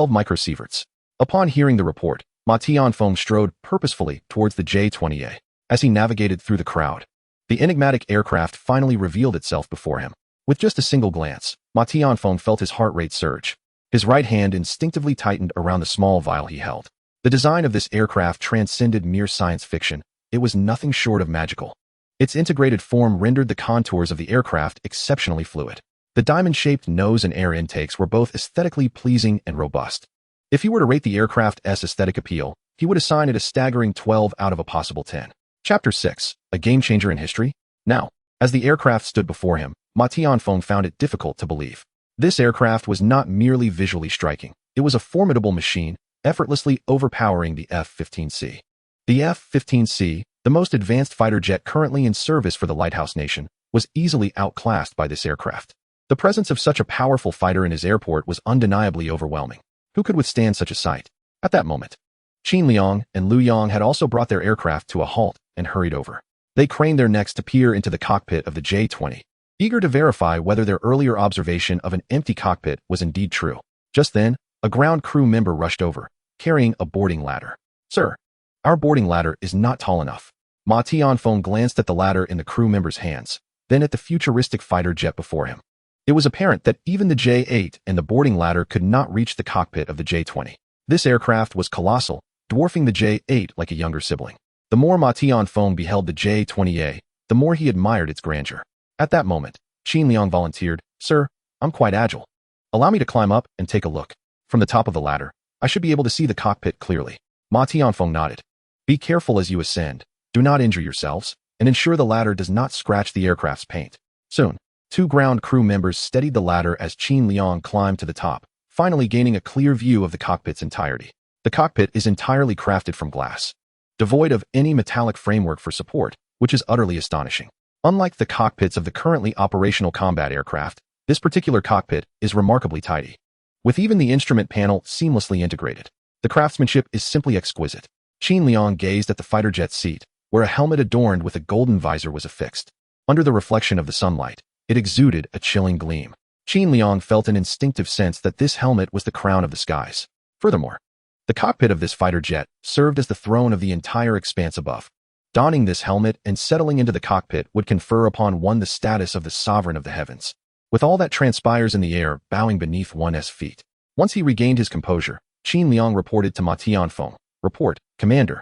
Speaker 1: microsieverts. Upon hearing the report, Ma Tianfeng strode purposefully towards the J-20A. As he navigated through the crowd, the enigmatic aircraft finally revealed itself before him. With just a single glance, Ma Tianfeng felt his heart rate surge. His right hand instinctively tightened around the small vial he held. The design of this aircraft transcended mere science fiction. It was nothing short of magical. Its integrated form rendered the contours of the aircraft exceptionally fluid. The diamond-shaped nose and air intakes were both aesthetically pleasing and robust. If he were to rate the aircraft's aesthetic appeal, he would assign it a staggering 12 out of a possible 10. Chapter 6. A game-changer in history? Now, as the aircraft stood before him, Ma Tianfeng found it difficult to believe. This aircraft was not merely visually striking. It was a formidable machine, effortlessly overpowering the F-15C. The F-15C, the most advanced fighter jet currently in service for the Lighthouse Nation, was easily outclassed by this aircraft. The presence of such a powerful fighter in his airport was undeniably overwhelming. Who could withstand such a sight? At that moment, Qin Liang and Liu Yang had also brought their aircraft to a halt and hurried over. They craned their necks to peer into the cockpit of the J-20, eager to verify whether their earlier observation of an empty cockpit was indeed true. Just then, a ground crew member rushed over, carrying a boarding ladder. "Sir, our boarding ladder is not tall enough." Ma Tianfeng glanced at the ladder in the crew member's hands, then at the futuristic fighter jet before him. It was apparent that even the J-8 and the boarding ladder could not reach the cockpit of the J-20. This aircraft was colossal, dwarfing the J-8 like a younger sibling. The more Ma Tianfeng beheld the J-20A, the more he admired its grandeur. At that moment, Qin Liang volunteered, "Sir, I'm quite agile. Allow me to climb up and take a look. From the top of the ladder, I should be able to see the cockpit clearly." Ma Tianfeng nodded. "Be careful as you ascend. Do not injure yourselves, and ensure the ladder does not scratch the aircraft's paint." Soon, two ground crew members steadied the ladder as Qin Liang climbed to the top, finally gaining a clear view of the cockpit's entirety. The cockpit is entirely crafted from glass, devoid of any metallic framework for support, which is utterly astonishing. Unlike the cockpits of the currently operational combat aircraft, this particular cockpit is remarkably tidy, with even the instrument panel seamlessly integrated. The craftsmanship is simply exquisite. Qin Liang gazed at the fighter jet's seat, where a helmet adorned with a golden visor was affixed. Under the reflection of the sunlight, it exuded a chilling gleam. Qin Liang felt an instinctive sense that this helmet was the crown of the skies. Furthermore, the cockpit of this fighter jet served as the throne of the entire expanse above. Donning this helmet and settling into the cockpit would confer upon one the status of the sovereign of the heavens, with all that transpires in the air bowing beneath one's feet. Once he regained his composure, Qin Liang reported to Ma Tianfeng, "Report, Commander.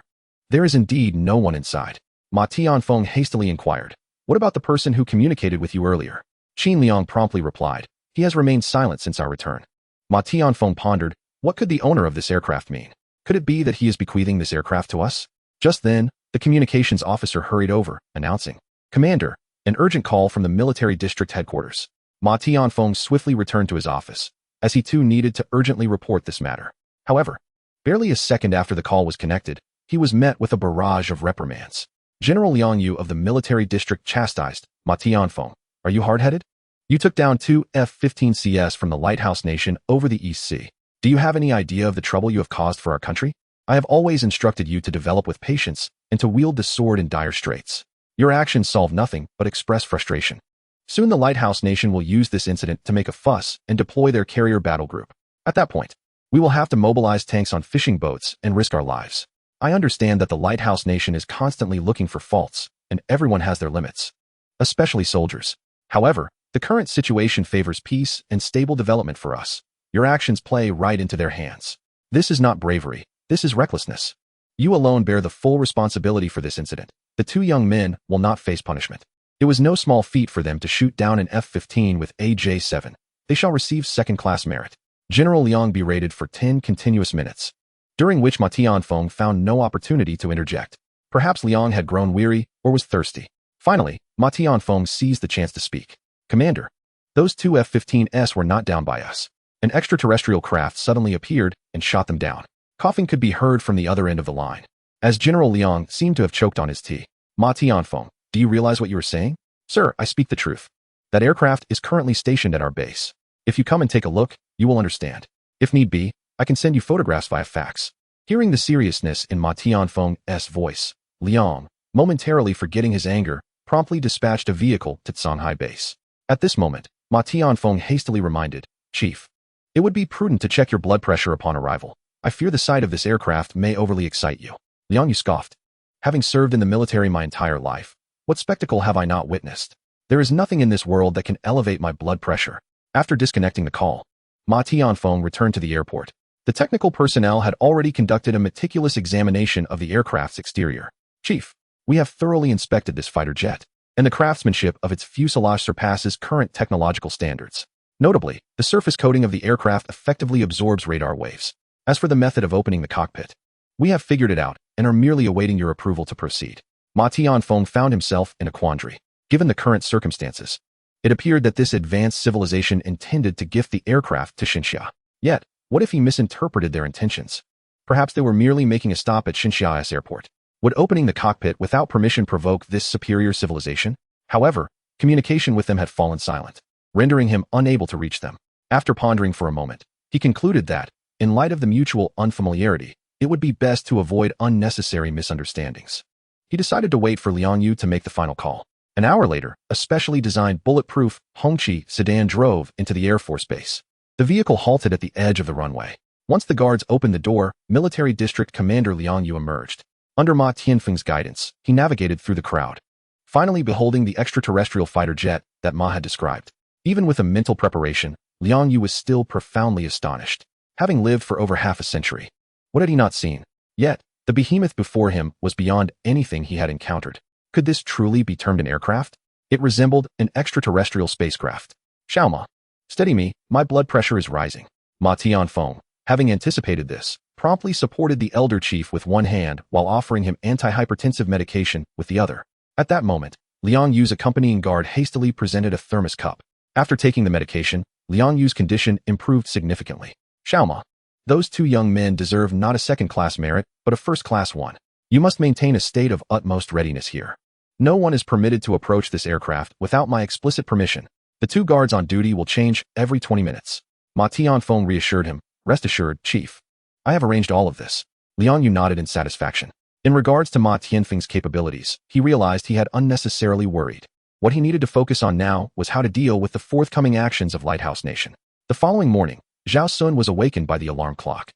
Speaker 1: There is indeed no one inside." Ma Tianfeng hastily inquired, "What about the person who communicated with you earlier?" Qin Liang promptly replied, "He has remained silent since our return." Ma Tianfeng pondered, what could the owner of this aircraft mean? Could it be that he is bequeathing this aircraft to us? Just then, the communications officer hurried over, announcing, "Commander, an urgent call from the military district headquarters." Ma Tianfeng swiftly returned to his office, as he too needed to urgently report this matter. However, barely a second after the call was connected, he was met with a barrage of reprimands. General Liang Yu of the military district chastised, "Ma Tianfeng, are you hard-headed? You took down two F-15CS from the Lighthouse Nation over the East Sea. Do you have any idea of the trouble you have caused for our country? I have always instructed you to develop with patience and to wield the sword in dire straits. Your actions solve nothing but express frustration. Soon the Lighthouse Nation will use this incident to make a fuss and deploy their carrier battle group. At that point, we will have to mobilize tanks on fishing boats and risk our lives. I understand that the Lighthouse Nation is constantly looking for faults, and everyone has their limits, especially soldiers. However, the current situation favors peace and stable development for us. Your actions play right into their hands. This is not bravery, this is recklessness. You alone bear the full responsibility for this incident. The two young men will not face punishment. It was no small feat for them to shoot down an F-15 with AJ-7. They shall receive second-class merit." General Liang berated for 10 continuous minutes, during which Ma Tianfeng found no opportunity to interject. Perhaps Liang had grown weary or was thirsty. Finally, Ma Tianfeng seized the chance to speak. "Commander, those two F-15s were not down by us. An extraterrestrial craft suddenly appeared and shot them down." Coughing could be heard from the other end of the line, as General Liang seemed to have choked on his tea. "Ma Tianfeng, do you realize what you are saying?" "Sir, I speak the truth. That aircraft is currently stationed at our base. If you come and take a look, you will understand. If need be, I can send you photographs via fax." Hearing the seriousness in Ma Tianfeng's voice, Liang, momentarily forgetting his anger, promptly dispatched a vehicle to Shanghai base. At this moment, Ma Tianfeng hastily reminded, Chief, it would be prudent to check your blood pressure upon arrival. I fear the sight of this aircraft may overly excite you. Liang Yu scoffed. Having served in the military my entire life, what spectacle have I not witnessed? There is nothing in this world that can elevate my blood pressure. After disconnecting the call, Ma Tianfeng returned to the airport. The technical personnel had already conducted a meticulous examination of the aircraft's exterior. Chief, we have thoroughly inspected this fighter jet, and the craftsmanship of its fuselage surpasses current technological standards. Notably, the surface coating of the aircraft effectively absorbs radar waves. As for the method of opening the cockpit, we have figured it out and are merely awaiting your approval to proceed. Ma Tianfeng found himself in a quandary. Given the current circumstances, it appeared that this advanced civilization intended to gift the aircraft to Xinxia. Yet, what if he misinterpreted their intentions? Perhaps they were merely making a stop at Xinxia's airport. Would opening the cockpit without permission provoke this superior civilization? However, communication with them had fallen silent, rendering him unable to reach them. After pondering for a moment, he concluded that, in light of the mutual unfamiliarity, it would be best to avoid unnecessary misunderstandings. He decided to wait for Liang Yu to make the final call. An hour later, a specially designed bulletproof Hongqi sedan drove into the Air Force Base. The vehicle halted at the edge of the runway. Once the guards opened the door, Military District Commander Liang Yu emerged. Under Ma Tianfeng's guidance, he navigated through the crowd, finally beholding the extraterrestrial fighter jet that Ma had described. Even with a mental preparation, Liang Yu was still profoundly astonished. Having lived for over half a century, what had he not seen? Yet, the behemoth before him was beyond anything he had encountered. Could this truly be termed an aircraft? It resembled an extraterrestrial spacecraft. Xiaoma, steady me, my blood pressure is rising. Ma Tianfeng, having anticipated this, promptly supported the elder chief with one hand while offering him antihypertensive medication with the other. At that moment, Liang Yu's accompanying guard hastily presented a thermos cup. After taking the medication, Liang Yu's condition improved significantly. Xiaoma, those two young men deserve not a second-class merit, but a first-class one. You must maintain a state of utmost readiness here. No one is permitted to approach this aircraft without my explicit permission. The two guards on duty will change every 20 minutes. Ma Tianfeng reassured him, rest assured, Chief. I have arranged all of this. Liang Yu nodded in satisfaction. In regards to Ma Tianfeng's capabilities, he realized he had unnecessarily worried. What he needed to focus on now was how to deal with the forthcoming actions of Lighthouse Nation. The following morning, Zhao Xun was awakened by the alarm clock.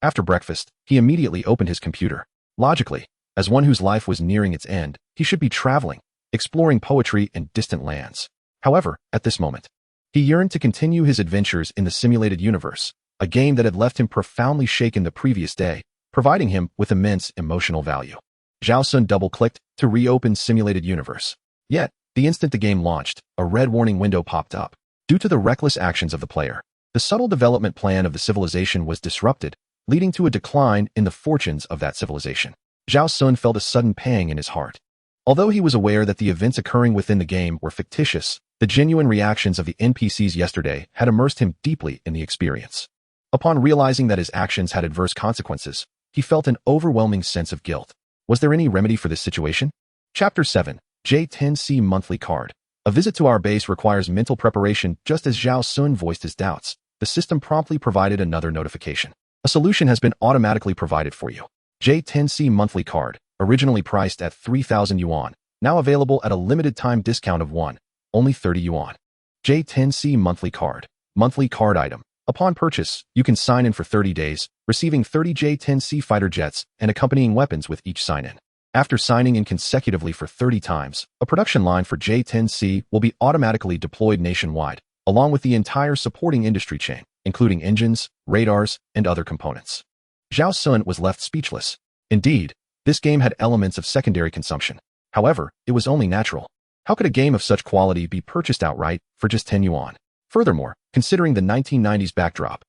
Speaker 1: After breakfast, he immediately opened his computer. Logically, as one whose life was nearing its end, he should be traveling, exploring poetry and distant lands. However, at this moment, he yearned to continue his adventures in the simulated universe, a game that had left him profoundly shaken the previous day, providing him with immense emotional value. Zhao Xun double-clicked to reopen Simulated Universe. Yet, the instant the game launched, a red warning window popped up. Due to the reckless actions of the player, the subtle development plan of the civilization was disrupted, leading to a decline in the fortunes of that civilization. Zhao Xun felt a sudden pang in his heart. Although he was aware that the events occurring within the game were fictitious, the genuine reactions of the NPCs yesterday had immersed him deeply in the experience. Upon realizing that his actions had adverse consequences, he felt an overwhelming sense of guilt. Was there any remedy for this situation? Chapter 7, J10C Monthly Card. A visit to our base requires mental preparation. Just as Zhao Xun voiced his doubts, the system promptly provided another notification. A solution has been automatically provided for you. J10C Monthly Card, originally priced at 3,000 yuan, now available at a limited time discount of only 30 yuan. J10C Monthly Card, monthly card item. Upon purchase, you can sign in for 30 days, receiving 30 J10C fighter jets and accompanying weapons with each sign-in. After signing in consecutively for 30 times, a production line for J10C will be automatically deployed nationwide, along with the entire supporting industry chain, including engines, radars, and other components. Zhao Xun was left speechless. Indeed, this game had elements of secondary consumption. However, it was only natural. How could a game of such quality be purchased outright for just 10 yuan? Furthermore, considering the 1990s backdrop,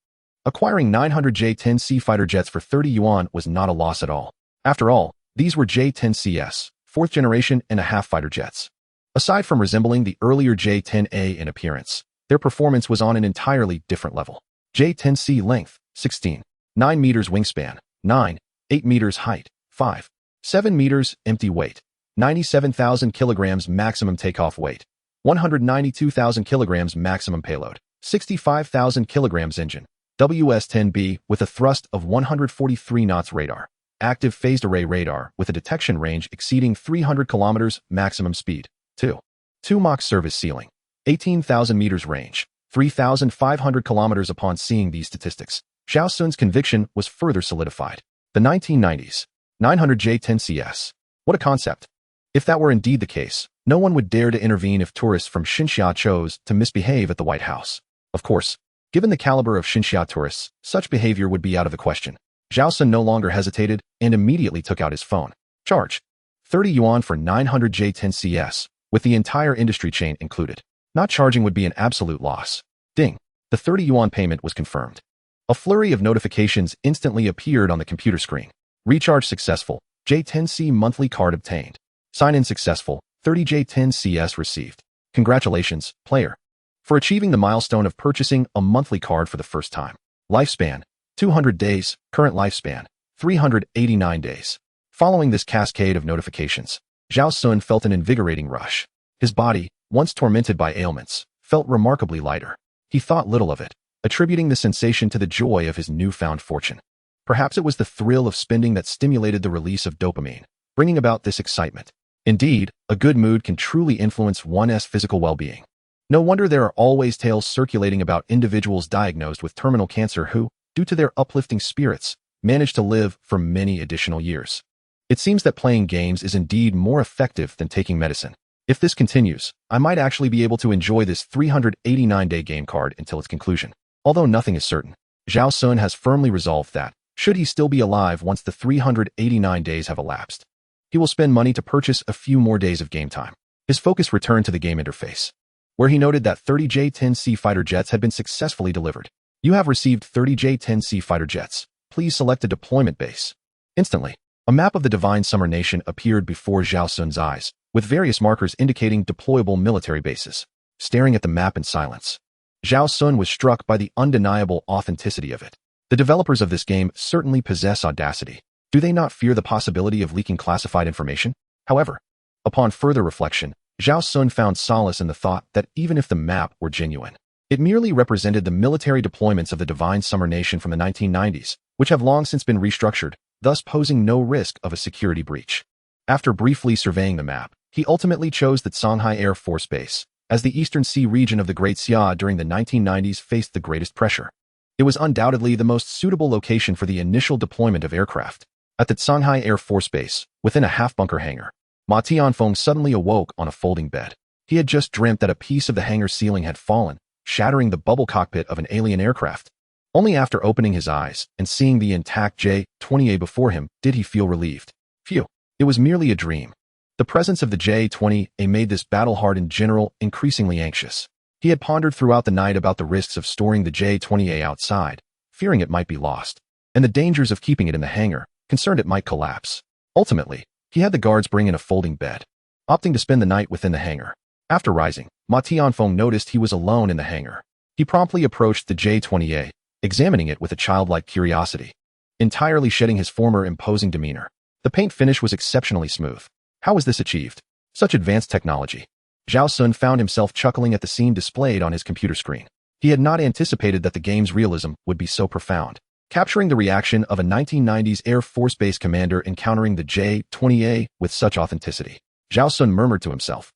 Speaker 1: acquiring 900 J10C fighter jets for 30 yuan was not a loss at all. After all, these were J10CS, fourth generation and a half fighter jets. Aside from resembling the earlier J10A in appearance, their performance was on an entirely different level. J10C length, 16. 9 meters wingspan, 9. 8 meters height, 5. 7 meters empty weight, 97,000 kilograms maximum takeoff weight, 192,000 kilograms maximum payload, 65,000 kilograms engine, WS-10B with a thrust of 143 knots radar, active phased array radar with a detection range exceeding 300 kilometers maximum speed, 2. 2 Mach service ceiling. 18,000 meters range. 3,500 kilometers. Upon seeing these statistics, Zhao Xun's conviction was further solidified. The 1990s. 900J10CS. What a concept. If that were indeed the case, no one would dare to intervene if tourists from Xinxia chose to misbehave at the White House. Of course, given the caliber of Xinxia tourists, such behavior would be out of the question. Zhao Xun no longer hesitated and immediately took out his phone. Charge. 30 yuan for 900J10CS, with the entire industry chain included. Not charging would be an absolute loss. Ding. The 30 yuan payment was confirmed. A flurry of notifications instantly appeared on the computer screen. Recharge successful. J10C monthly card obtained. Sign-in successful. 30J10CS received. Congratulations, player, for achieving the milestone of purchasing a monthly card for the first time. Lifespan, 200 days. Current lifespan, 389 days. Following this cascade of notifications, Zhao Xun felt an invigorating rush. His body, once tormented by ailments, felt remarkably lighter. He thought little of it, attributing the sensation to the joy of his newfound fortune. Perhaps it was the thrill of spending that stimulated the release of dopamine, bringing about this excitement. Indeed, a good mood can truly influence one's physical well-being. No wonder there are always tales circulating about individuals diagnosed with terminal cancer who, due to their uplifting spirits, manage to live for many additional years. It seems that playing games is indeed more effective than taking medicine. If this continues, I might actually be able to enjoy this 389-day game card until its conclusion. Although nothing is certain, Zhao Xun has firmly resolved that, should he still be alive once the 389 days have elapsed, he will spend money to purchase a few more days of game time. His focus returned to the game interface, where he noted that 30 J-10C fighter jets had been successfully delivered. You have received 30 J-10C fighter jets. Please select a deployment base. Instantly, a map of the Divine Summer Nation appeared before Zhao Xun's eyes, with various markers indicating deployable military bases. Staring at the map in silence, Zhao Xun was struck by the undeniable authenticity of it. The developers of this game certainly possess audacity. Do they not fear the possibility of leaking classified information? However, upon further reflection, Zhao Xun found solace in the thought that even if the map were genuine, it merely represented the military deployments of the Divine Summer Nation from the 1990s, which have long since been restructured, thus posing no risk of a security breach. After briefly surveying the map, he ultimately chose the Shanghai Air Force Base, as the Eastern Sea region of the Great Xia during the 1990s faced the greatest pressure. It was undoubtedly the most suitable location for the initial deployment of aircraft. At the Shanghai Air Force Base, within a half-bunker hangar, Ma Tianfeng suddenly awoke on a folding bed. He had just dreamt that a piece of the hangar ceiling had fallen, shattering the bubble cockpit of an alien aircraft. Only after opening his eyes and seeing the intact J-20A before him did he feel relieved. Phew, it was merely a dream. The presence of the J-20A made this battle-hardened general increasingly anxious. He had pondered throughout the night about the risks of storing the J-20A outside, fearing it might be lost, and the dangers of keeping it in the hangar, concerned it might collapse. Ultimately, he had the guards bring in a folding bed, opting to spend the night within the hangar. After rising, Ma Tianfeng noticed he was alone in the hangar. He promptly approached the J-20A, examining it with a childlike curiosity, entirely shedding his former imposing demeanor. The paint finish was exceptionally smooth. How was this achieved? Such advanced technology. Zhao Xun found himself chuckling at the scene displayed on his computer screen. He had not anticipated that the game's realism would be so profound. Capturing the reaction of a 1990s Air Force Base commander encountering the J-20A with such authenticity, Zhao Xun murmured to himself,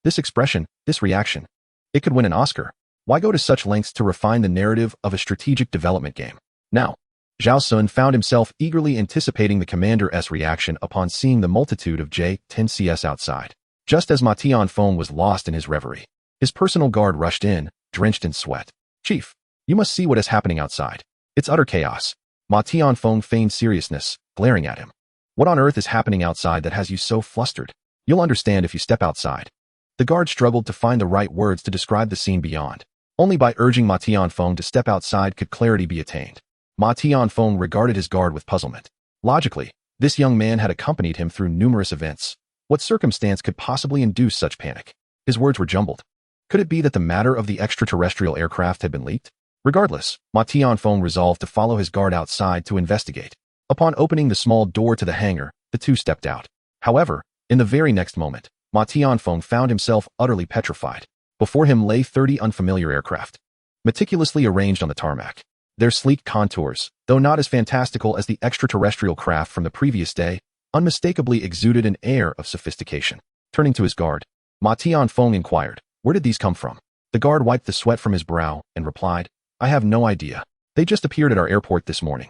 Speaker 1: this expression, this reaction. It could win an Oscar. Why go to such lengths to refine the narrative of a strategic development game? Now, Zhao Xun found himself eagerly anticipating the commander's reaction upon seeing the multitude of J-10CS outside. Just as Ma Tianfeng was lost in his reverie, his personal guard rushed in, drenched in sweat. Chief, you must see what is happening outside. It's utter chaos. Ma Tianfeng feigned seriousness, glaring at him. What on earth is happening outside that has you so flustered? You'll understand if you step outside. The guard struggled to find the right words to describe the scene beyond. Only by urging Ma Tianfeng to step outside could clarity be attained. Ma Tianfeng regarded his guard with puzzlement. Logically, this young man had accompanied him through numerous events. What circumstance could possibly induce such panic? His words were jumbled. Could it be that the matter of the extraterrestrial aircraft had been leaked? Regardless, Ma Tianfeng resolved to follow his guard outside to investigate. Upon opening the small door to the hangar, the two stepped out. However, in the very next moment, Ma Tianfeng found himself utterly petrified. Before him lay 30 unfamiliar aircraft, meticulously arranged on the tarmac. Their sleek contours, though not as fantastical as the extraterrestrial craft from the previous day, unmistakably exuded an air of sophistication. Turning to his guard, Ma Tianfeng inquired. Where did these come from? The guard wiped the sweat from his brow and replied, I have no idea. They just appeared at our airport this morning.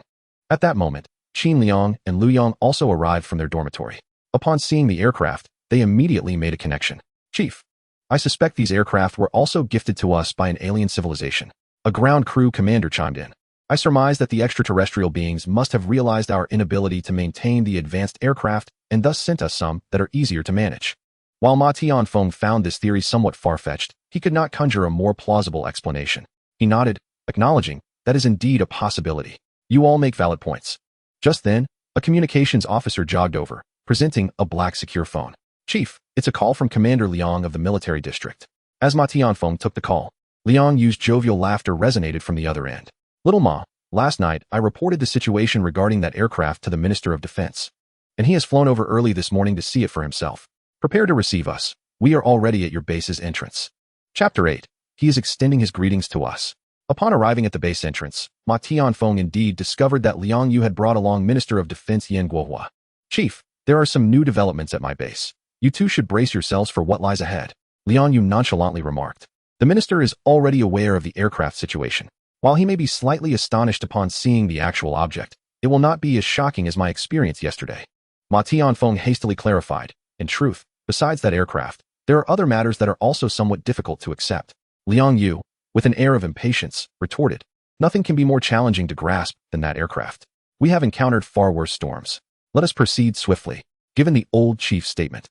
Speaker 1: At that moment, Qin Liang and Lu Yang also arrived from their dormitory. Upon seeing the aircraft, they immediately made a connection. Chief, I suspect these aircraft were also gifted to us by an alien civilization. A ground crew commander chimed in. I surmise that the extraterrestrial beings must have realized our inability to maintain the advanced aircraft and thus sent us some that are easier to manage. While Ma Tianfeng found this theory somewhat far-fetched, he could not conjure a more plausible explanation. He nodded, acknowledging that is indeed a possibility. You all make valid points. Just then, a communications officer jogged over, presenting a black secure phone. Chief, it's a call from Commander Liang of the military district. As Ma Tianfeng took the call, Liang used jovial laughter resonated from the other end. Little Ma, last night I reported the situation regarding that aircraft to the Minister of Defense, and he has flown over early this morning to see it for himself. Prepare to receive us. We are already at your base's entrance. Chapter 8. He is extending his greetings to us. Upon arriving at the base entrance, Ma Tianfeng indeed discovered that Liang Yu had brought along Minister of Defense Yan Guohua. Chief, there are some new developments at my base. You two should brace yourselves for what lies ahead, Liang Yu nonchalantly remarked. The minister is already aware of the aircraft situation. While he may be slightly astonished upon seeing the actual object, it will not be as shocking as my experience yesterday. Ma Tianfeng hastily clarified. In truth, besides that aircraft, there are other matters that are also somewhat difficult to accept. Liang Yu, with an air of impatience, retorted. Nothing can be more challenging to grasp than that aircraft. We have encountered far worse storms. Let us proceed swiftly. Given the old chief's statement,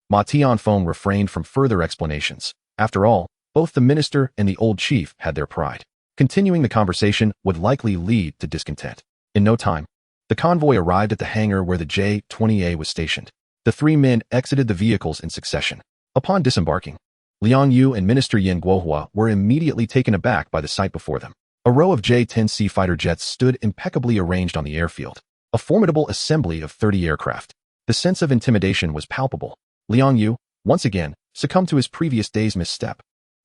Speaker 1: Ma Tianfeng refrained from further explanations. After all, both the minister and the old chief had their pride. Continuing the conversation would likely lead to discontent. In no time, the convoy arrived at the hangar where the J-20A was stationed. The three men exited the vehicles in succession. Upon disembarking, Liang Yu and Minister Yan Guohua were immediately taken aback by the sight before them. A row of J-10C fighter jets stood impeccably arranged on the airfield, a formidable assembly of 30 aircraft. The sense of intimidation was palpable. Liang Yu, once again, succumbed to his previous day's misstep.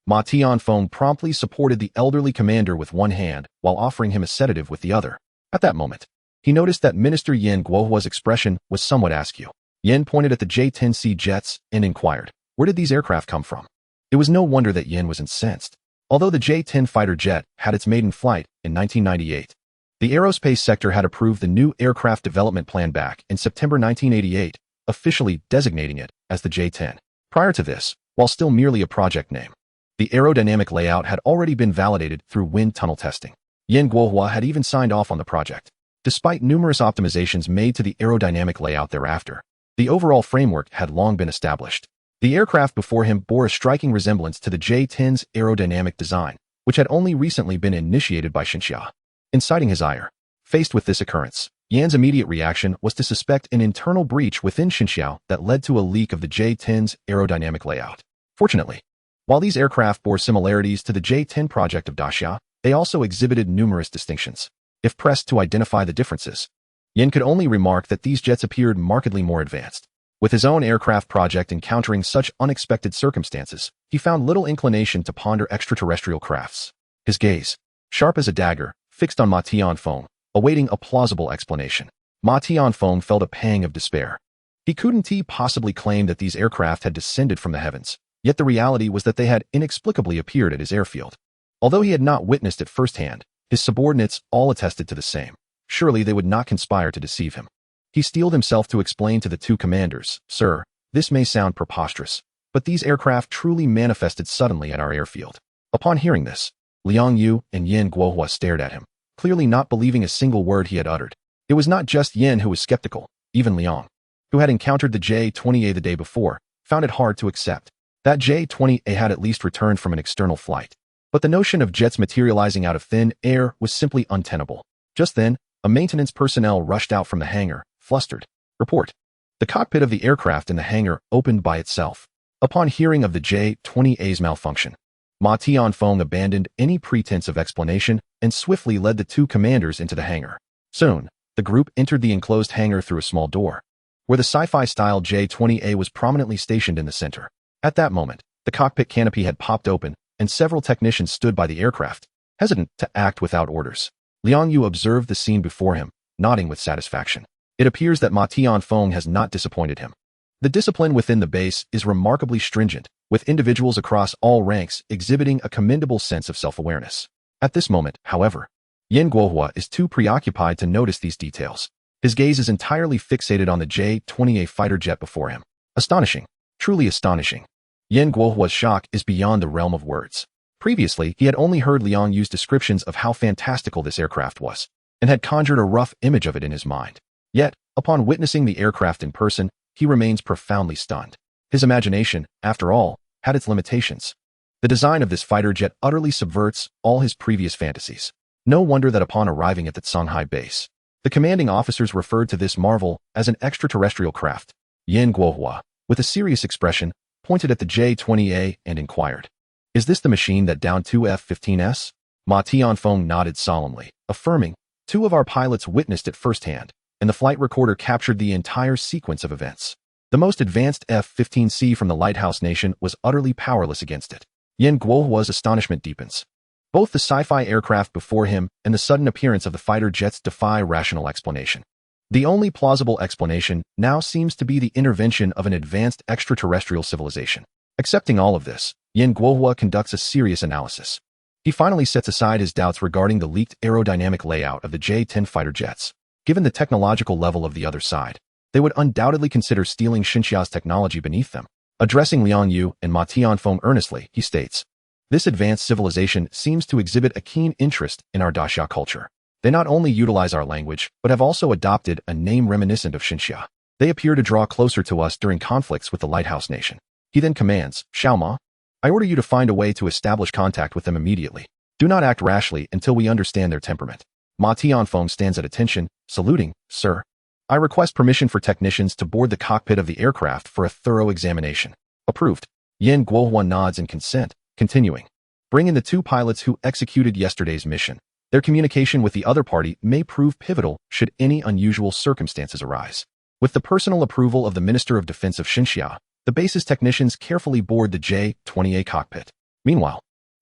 Speaker 1: Ma Tianfeng promptly supported the elderly commander with one hand while offering him a sedative with the other. At that moment, he noticed that Minister Yan Guohua's expression was somewhat askew. Yan pointed at the J-10C jets and inquired, where did these aircraft come from? It was no wonder that Yan was incensed. Although the J-10 fighter jet had its maiden flight in 1998, the aerospace sector had approved the new aircraft development plan back in September 1988, officially designating it as the J-10. Prior to this, while still merely a project name, the aerodynamic layout had already been validated through wind tunnel testing. Yan Guohua had even signed off on the project. Despite numerous optimizations made to the aerodynamic layout thereafter, the overall framework had long been established. The aircraft before him bore a striking resemblance to the J-10's aerodynamic design, which had only recently been initiated by Xinxia. Inciting his ire, faced with this occurrence, Yan's immediate reaction was to suspect an internal breach within Xinxia that led to a leak of the J-10's aerodynamic layout. Fortunately, while these aircraft bore similarities to the J-10 project of Daxia, they also exhibited numerous distinctions. If pressed to identify the differences, Yan could only remark that these jets appeared markedly more advanced. With his own aircraft project encountering such unexpected circumstances, he found little inclination to ponder extraterrestrial crafts. His gaze, sharp as a dagger, fixed on Ma Tianfeng, awaiting a plausible explanation. Ma Tianfeng felt a pang of despair. He couldn't possibly claim that these aircraft had descended from the heavens, yet the reality was that they had inexplicably appeared at his airfield. Although he had not witnessed it firsthand, his subordinates all attested to the same. Surely they would not conspire to deceive him. He steeled himself to explain to the two commanders, Sir, this may sound preposterous, but these aircraft truly manifested suddenly at our airfield. Upon hearing this, Liang Yu and Yan Guohua stared at him, clearly not believing a single word he had uttered. It was not just Yan who was skeptical. Even Liang, who had encountered the J-20A the day before, found it hard to accept. That J-20A had at least returned from an external flight. But the notion of jets materializing out of thin air was simply untenable. Just then, a maintenance personnel rushed out from the hangar, flustered. Report. The cockpit of the aircraft in the hangar opened by itself. Upon hearing of the J-20A's malfunction, Ma Tianfeng abandoned any pretense of explanation and swiftly led the two commanders into the hangar. Soon, the group entered the enclosed hangar through a small door, where the sci-fi style J-20A was prominently stationed in the center. At that moment, the cockpit canopy had popped open, and several technicians stood by the aircraft, hesitant to act without orders. Liang Yu observed the scene before him, nodding with satisfaction. It appears that Ma Tianfeng has not disappointed him. The discipline within the base is remarkably stringent, with individuals across all ranks exhibiting a commendable sense of self-awareness. At this moment, however, Yin Guohua is too preoccupied to notice these details. His gaze is entirely fixated on the J-20A fighter jet before him. Astonishing. Truly astonishing. Yin Guohua's shock is beyond the realm of words. Previously, he had only heard Liang use descriptions of how fantastical this aircraft was, and had conjured a rough image of it in his mind. Yet, upon witnessing the aircraft in person, he remains profoundly stunned. His imagination, after all, had its limitations. The design of this fighter jet utterly subverts all his previous fantasies. No wonder that upon arriving at the Shanghai base, the commanding officers referred to this marvel as an extraterrestrial craft. Yin Guohua, with a serious expression, pointed at the J-20A and inquired, "Is this the machine that downed two F-15s?" Ma Tianfeng nodded solemnly, affirming, "Two of our pilots witnessed it firsthand, and the flight recorder captured the entire sequence of events. The most advanced F-15C from the Lighthouse Nation was utterly powerless against it." Yin Guohua's astonishment deepens. Both the Sci-Fi aircraft before him and the sudden appearance of the fighter jets defy rational explanation. The only plausible explanation now seems to be the intervention of an advanced extraterrestrial civilization. Accepting all of this, Yin Guohua conducts a serious analysis. He finally sets aside his doubts regarding the leaked aerodynamic layout of the J-10 fighter jets. Given the technological level of the other side, they would undoubtedly consider stealing Xinxia's technology beneath them. Addressing Liang Yu and Ma Tianfeng earnestly, he states, "This advanced civilization seems to exhibit a keen interest in our Daxia culture. They not only utilize our language, but have also adopted a name reminiscent of Xinxia. They appear to draw closer to us during conflicts with the Lighthouse Nation." He then commands, "Xiao Ma, I order you to find a way to establish contact with them immediately. Do not act rashly until we understand their temperament." Ma Tianfeng stands at attention, saluting, "Sir, I request permission for technicians to board the cockpit of the aircraft for a thorough examination." Approved. Yin Guohua nods in consent, continuing, "Bring in the two pilots who executed yesterday's mission. Their communication with the other party may prove pivotal should any unusual circumstances arise." With the personal approval of the Minister of Defense of Xinxia, the base's technicians carefully board the J-20A cockpit. Meanwhile,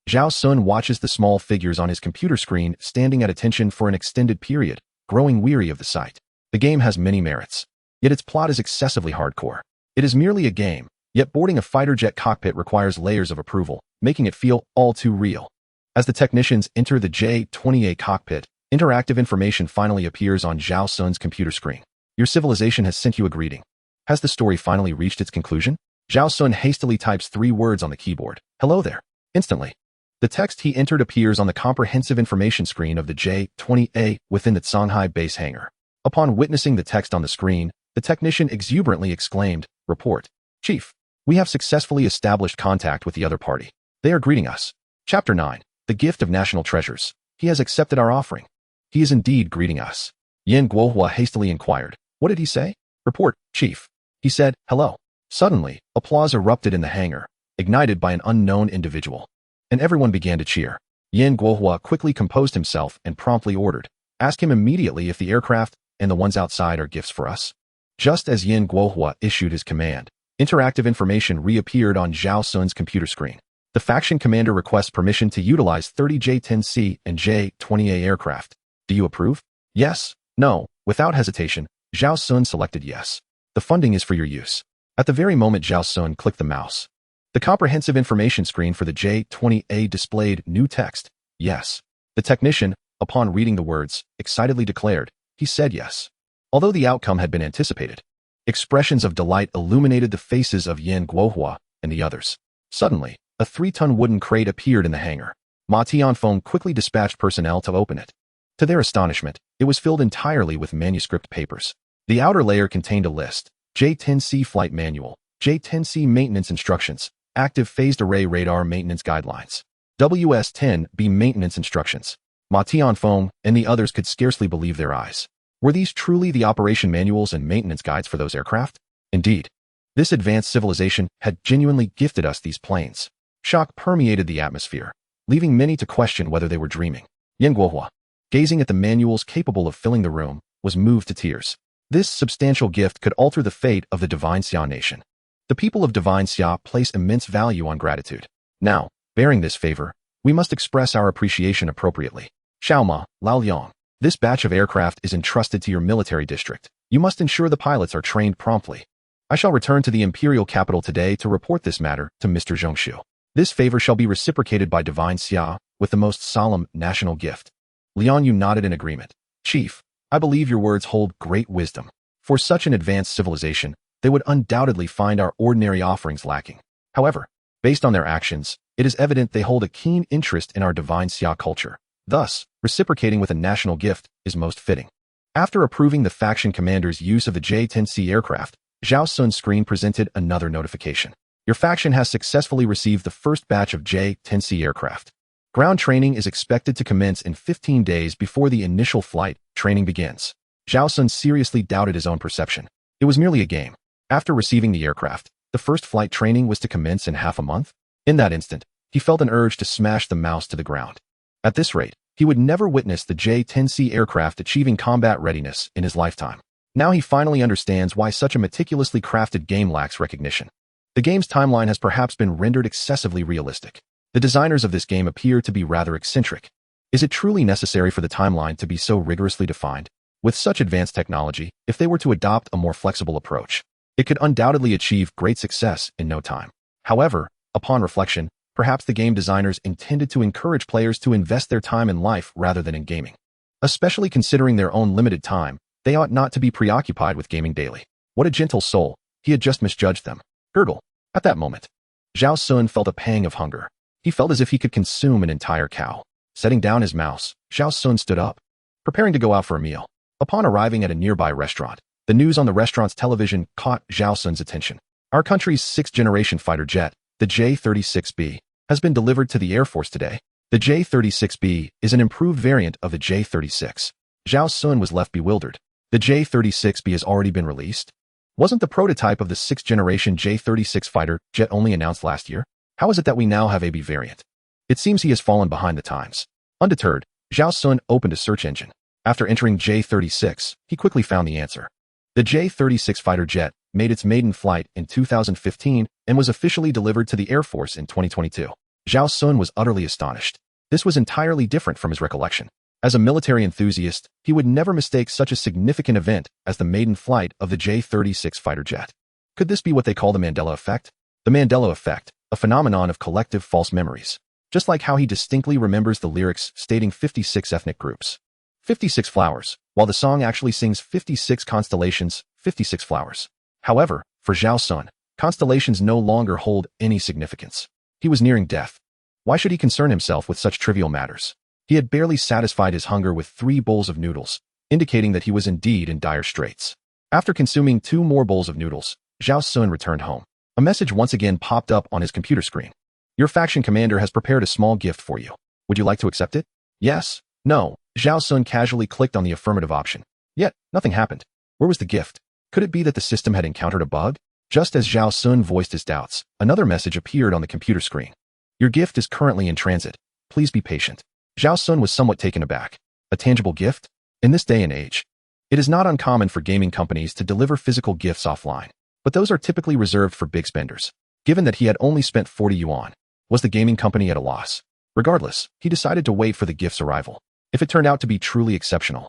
Speaker 1: Zhao Xun watches the small figures on his computer screen standing at attention for an extended period, growing weary of the sight. The game has many merits, yet its plot is excessively hardcore. It is merely a game, yet boarding a fighter jet cockpit requires layers of approval, making it feel all too real. As the technicians enter the J-20A cockpit, interactive information finally appears on Zhao Xun's computer screen. "Your civilization has sent you a greeting. Has the story finally reached its conclusion?" Zhao Xun hastily types 3 words on the keyboard. "Hello there." Instantly, the text he entered appears on the comprehensive information screen of the J-20A within the Shanghai base hangar. Upon witnessing the text on the screen, the technician exuberantly exclaimed, "Report, Chief. We have successfully established contact with the other party. They are greeting us." Chapter 9. The Gift of National Treasures. He has accepted our offering. He is indeed greeting us. Yin Guohua hastily inquired, "What did he say?" "Report, Chief." He said, "Hello." Suddenly, applause erupted in the hangar, ignited by an unknown individual, and everyone began to cheer. Yin Guohua quickly composed himself and promptly ordered, "Ask him immediately if the aircraft and the ones outside are gifts for us." Just as Yin Guohua issued his command, interactive information reappeared on Zhao Xun's computer screen. The faction commander requests permission to utilize 30 J-10C and J-20A aircraft. Do you approve? Yes, no. Without hesitation, Zhao Xun selected yes. The funding is for your use. At the very moment Zhao Xun clicked the mouse, the comprehensive information screen for the J-20A displayed new text, yes. The technician, upon reading the words, excitedly declared, he said yes. Although the outcome had been anticipated, expressions of delight illuminated the faces of Yin Guohua and the others. Suddenly, a 3-ton wooden crate appeared in the hangar. Ma Tianfeng quickly dispatched personnel to open it. To their astonishment, it was filled entirely with manuscript papers. The outer layer contained a list: J-10C flight manual, J-10C maintenance instructions, active phased array radar maintenance guidelines, WS-10B maintenance instructions. Ma Tianfeng and the others could scarcely believe their eyes. Were these truly the operation manuals and maintenance guides for those aircraft? Indeed, this advanced civilization had genuinely gifted us these planes. Shock permeated the atmosphere, leaving many to question whether they were dreaming. Yin Guohua, gazing at the manuals capable of filling the room, was moved to tears. This substantial gift could alter the fate of the Divine Xia nation. The people of Divine Xia place immense value on gratitude. Now, bearing this favor, we must express our appreciation appropriately. Xiao Ma, Lao Liang, this batch of aircraft is entrusted to your military district. You must ensure the pilots are trained promptly. I shall return to the imperial capital today to report this matter to Mr. Zhongshu. This favor shall be reciprocated by divine Xia with the most solemn national gift. Lian Yu nodded in agreement. Chief, I believe your words hold great wisdom. For such an advanced civilization, they would undoubtedly find our ordinary offerings lacking. However, based on their actions, it is evident they hold a keen interest in our divine Xia culture. Thus, reciprocating with a national gift is most fitting. After approving the faction commander's use of the J-10C aircraft, Zhao Xun's screen presented another notification. Your faction has successfully received the first batch of J-10C aircraft. Ground training is expected to commence in 15 days before the initial flight training begins. Zhao Xun seriously doubted his own perception. It was merely a game. After receiving the aircraft, the first flight training was to commence in half a month? In that instant, he felt an urge to smash the mouse to the ground. At this rate, he would never witness the J-10C aircraft achieving combat readiness in his lifetime. Now he finally understands why such a meticulously crafted game lacks recognition. The game's timeline has perhaps been rendered excessively realistic. The designers of this game appear to be rather eccentric. Is it truly necessary for the timeline to be so rigorously defined? With such advanced technology, if they were to adopt a more flexible approach, it could undoubtedly achieve great success in no time. However, upon reflection, perhaps the game designers intended to encourage players to invest their time in life rather than in gaming. Especially considering their own limited time, they ought not to be preoccupied with gaming daily. What a gentle soul, he had just misjudged them. Gurgle. At that moment, Zhao Xun felt a pang of hunger. He felt as if he could consume an entire cow. Setting down his mouse, Zhao Xun stood up, preparing to go out for a meal. Upon arriving at a nearby restaurant, the news on the restaurant's television caught Zhao Xun's attention. Our country's sixth-generation fighter jet, the J-36B, has been delivered to the Air Force today. The J-36B is an improved variant of the J-36. Zhao Xun was left bewildered. The J-36B has already been released? Wasn't the prototype of the sixth-generation J-36 fighter jet only announced last year? How is it that we now have a B variant? It seems he has fallen behind the times. Undeterred, Zhao Xun opened a search engine. After entering J-36, he quickly found the answer. The J-36 fighter jet made its maiden flight in 2015 and was officially delivered to the Air Force in 2022. Zhao Xun was utterly astonished. This was entirely different from his recollection. As a military enthusiast, he would never mistake such a significant event as the maiden flight of the J-36 fighter jet. Could this be what they call the Mandela effect? The Mandela effect, a phenomenon of collective false memories. Just like how he distinctly remembers the lyrics stating 56 ethnic groups. 56 flowers, while the song actually sings 56 constellations, 56 flowers. However, for Zhao Xun, constellations no longer hold any significance. He was nearing death. Why should he concern himself with such trivial matters? He had barely satisfied his hunger with 3 bowls of noodles, indicating that he was indeed in dire straits. After consuming 2 more bowls of noodles, Zhao Xun returned home. A message once again popped up on his computer screen. Your faction commander has prepared a small gift for you. Would you like to accept it? Yes? No? Zhao Xun casually clicked on the affirmative option. Yet, nothing happened. Where was the gift? Could it be that the system had encountered a bug? Just as Zhao Xun voiced his doubts, another message appeared on the computer screen. Your gift is currently in transit. Please be patient. Zhao Xun was somewhat taken aback. A tangible gift? In this day and age, it is not uncommon for gaming companies to deliver physical gifts offline, but those are typically reserved for big spenders. Given that he had only spent 40 yuan, was the gaming company at a loss? Regardless, he decided to wait for the gift's arrival. If it turned out to be truly exceptional,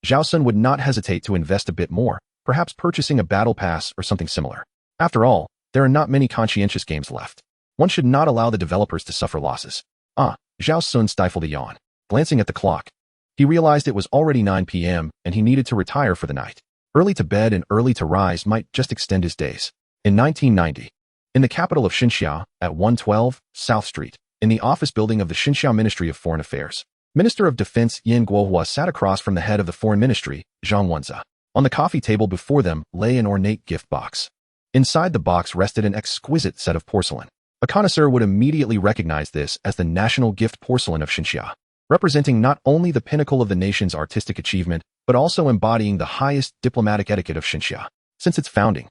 Speaker 1: Zhao Xun would not hesitate to invest a bit more, perhaps purchasing a battle pass or something similar. After all, there are not many conscientious games left. One should not allow the developers to suffer losses. Zhao Xun stifled a yawn. Glancing at the clock, he realized it was already 9 p.m. and he needed to retire for the night. Early to bed and early to rise might just extend his days. In 1990, in the capital of Xinxia, at 112 South Street, in the office building of the Xinxia Ministry of Foreign Affairs, Minister of Defense Yan Guohua sat across from the head of the Foreign Ministry, Zhang Wenze. On the coffee table before them lay an ornate gift box. Inside the box rested an exquisite set of porcelain. A connoisseur would immediately recognize this as the national gift porcelain of Xinxia, representing not only the pinnacle of the nation's artistic achievement, but also embodying the highest diplomatic etiquette of Xinxia. Since its founding,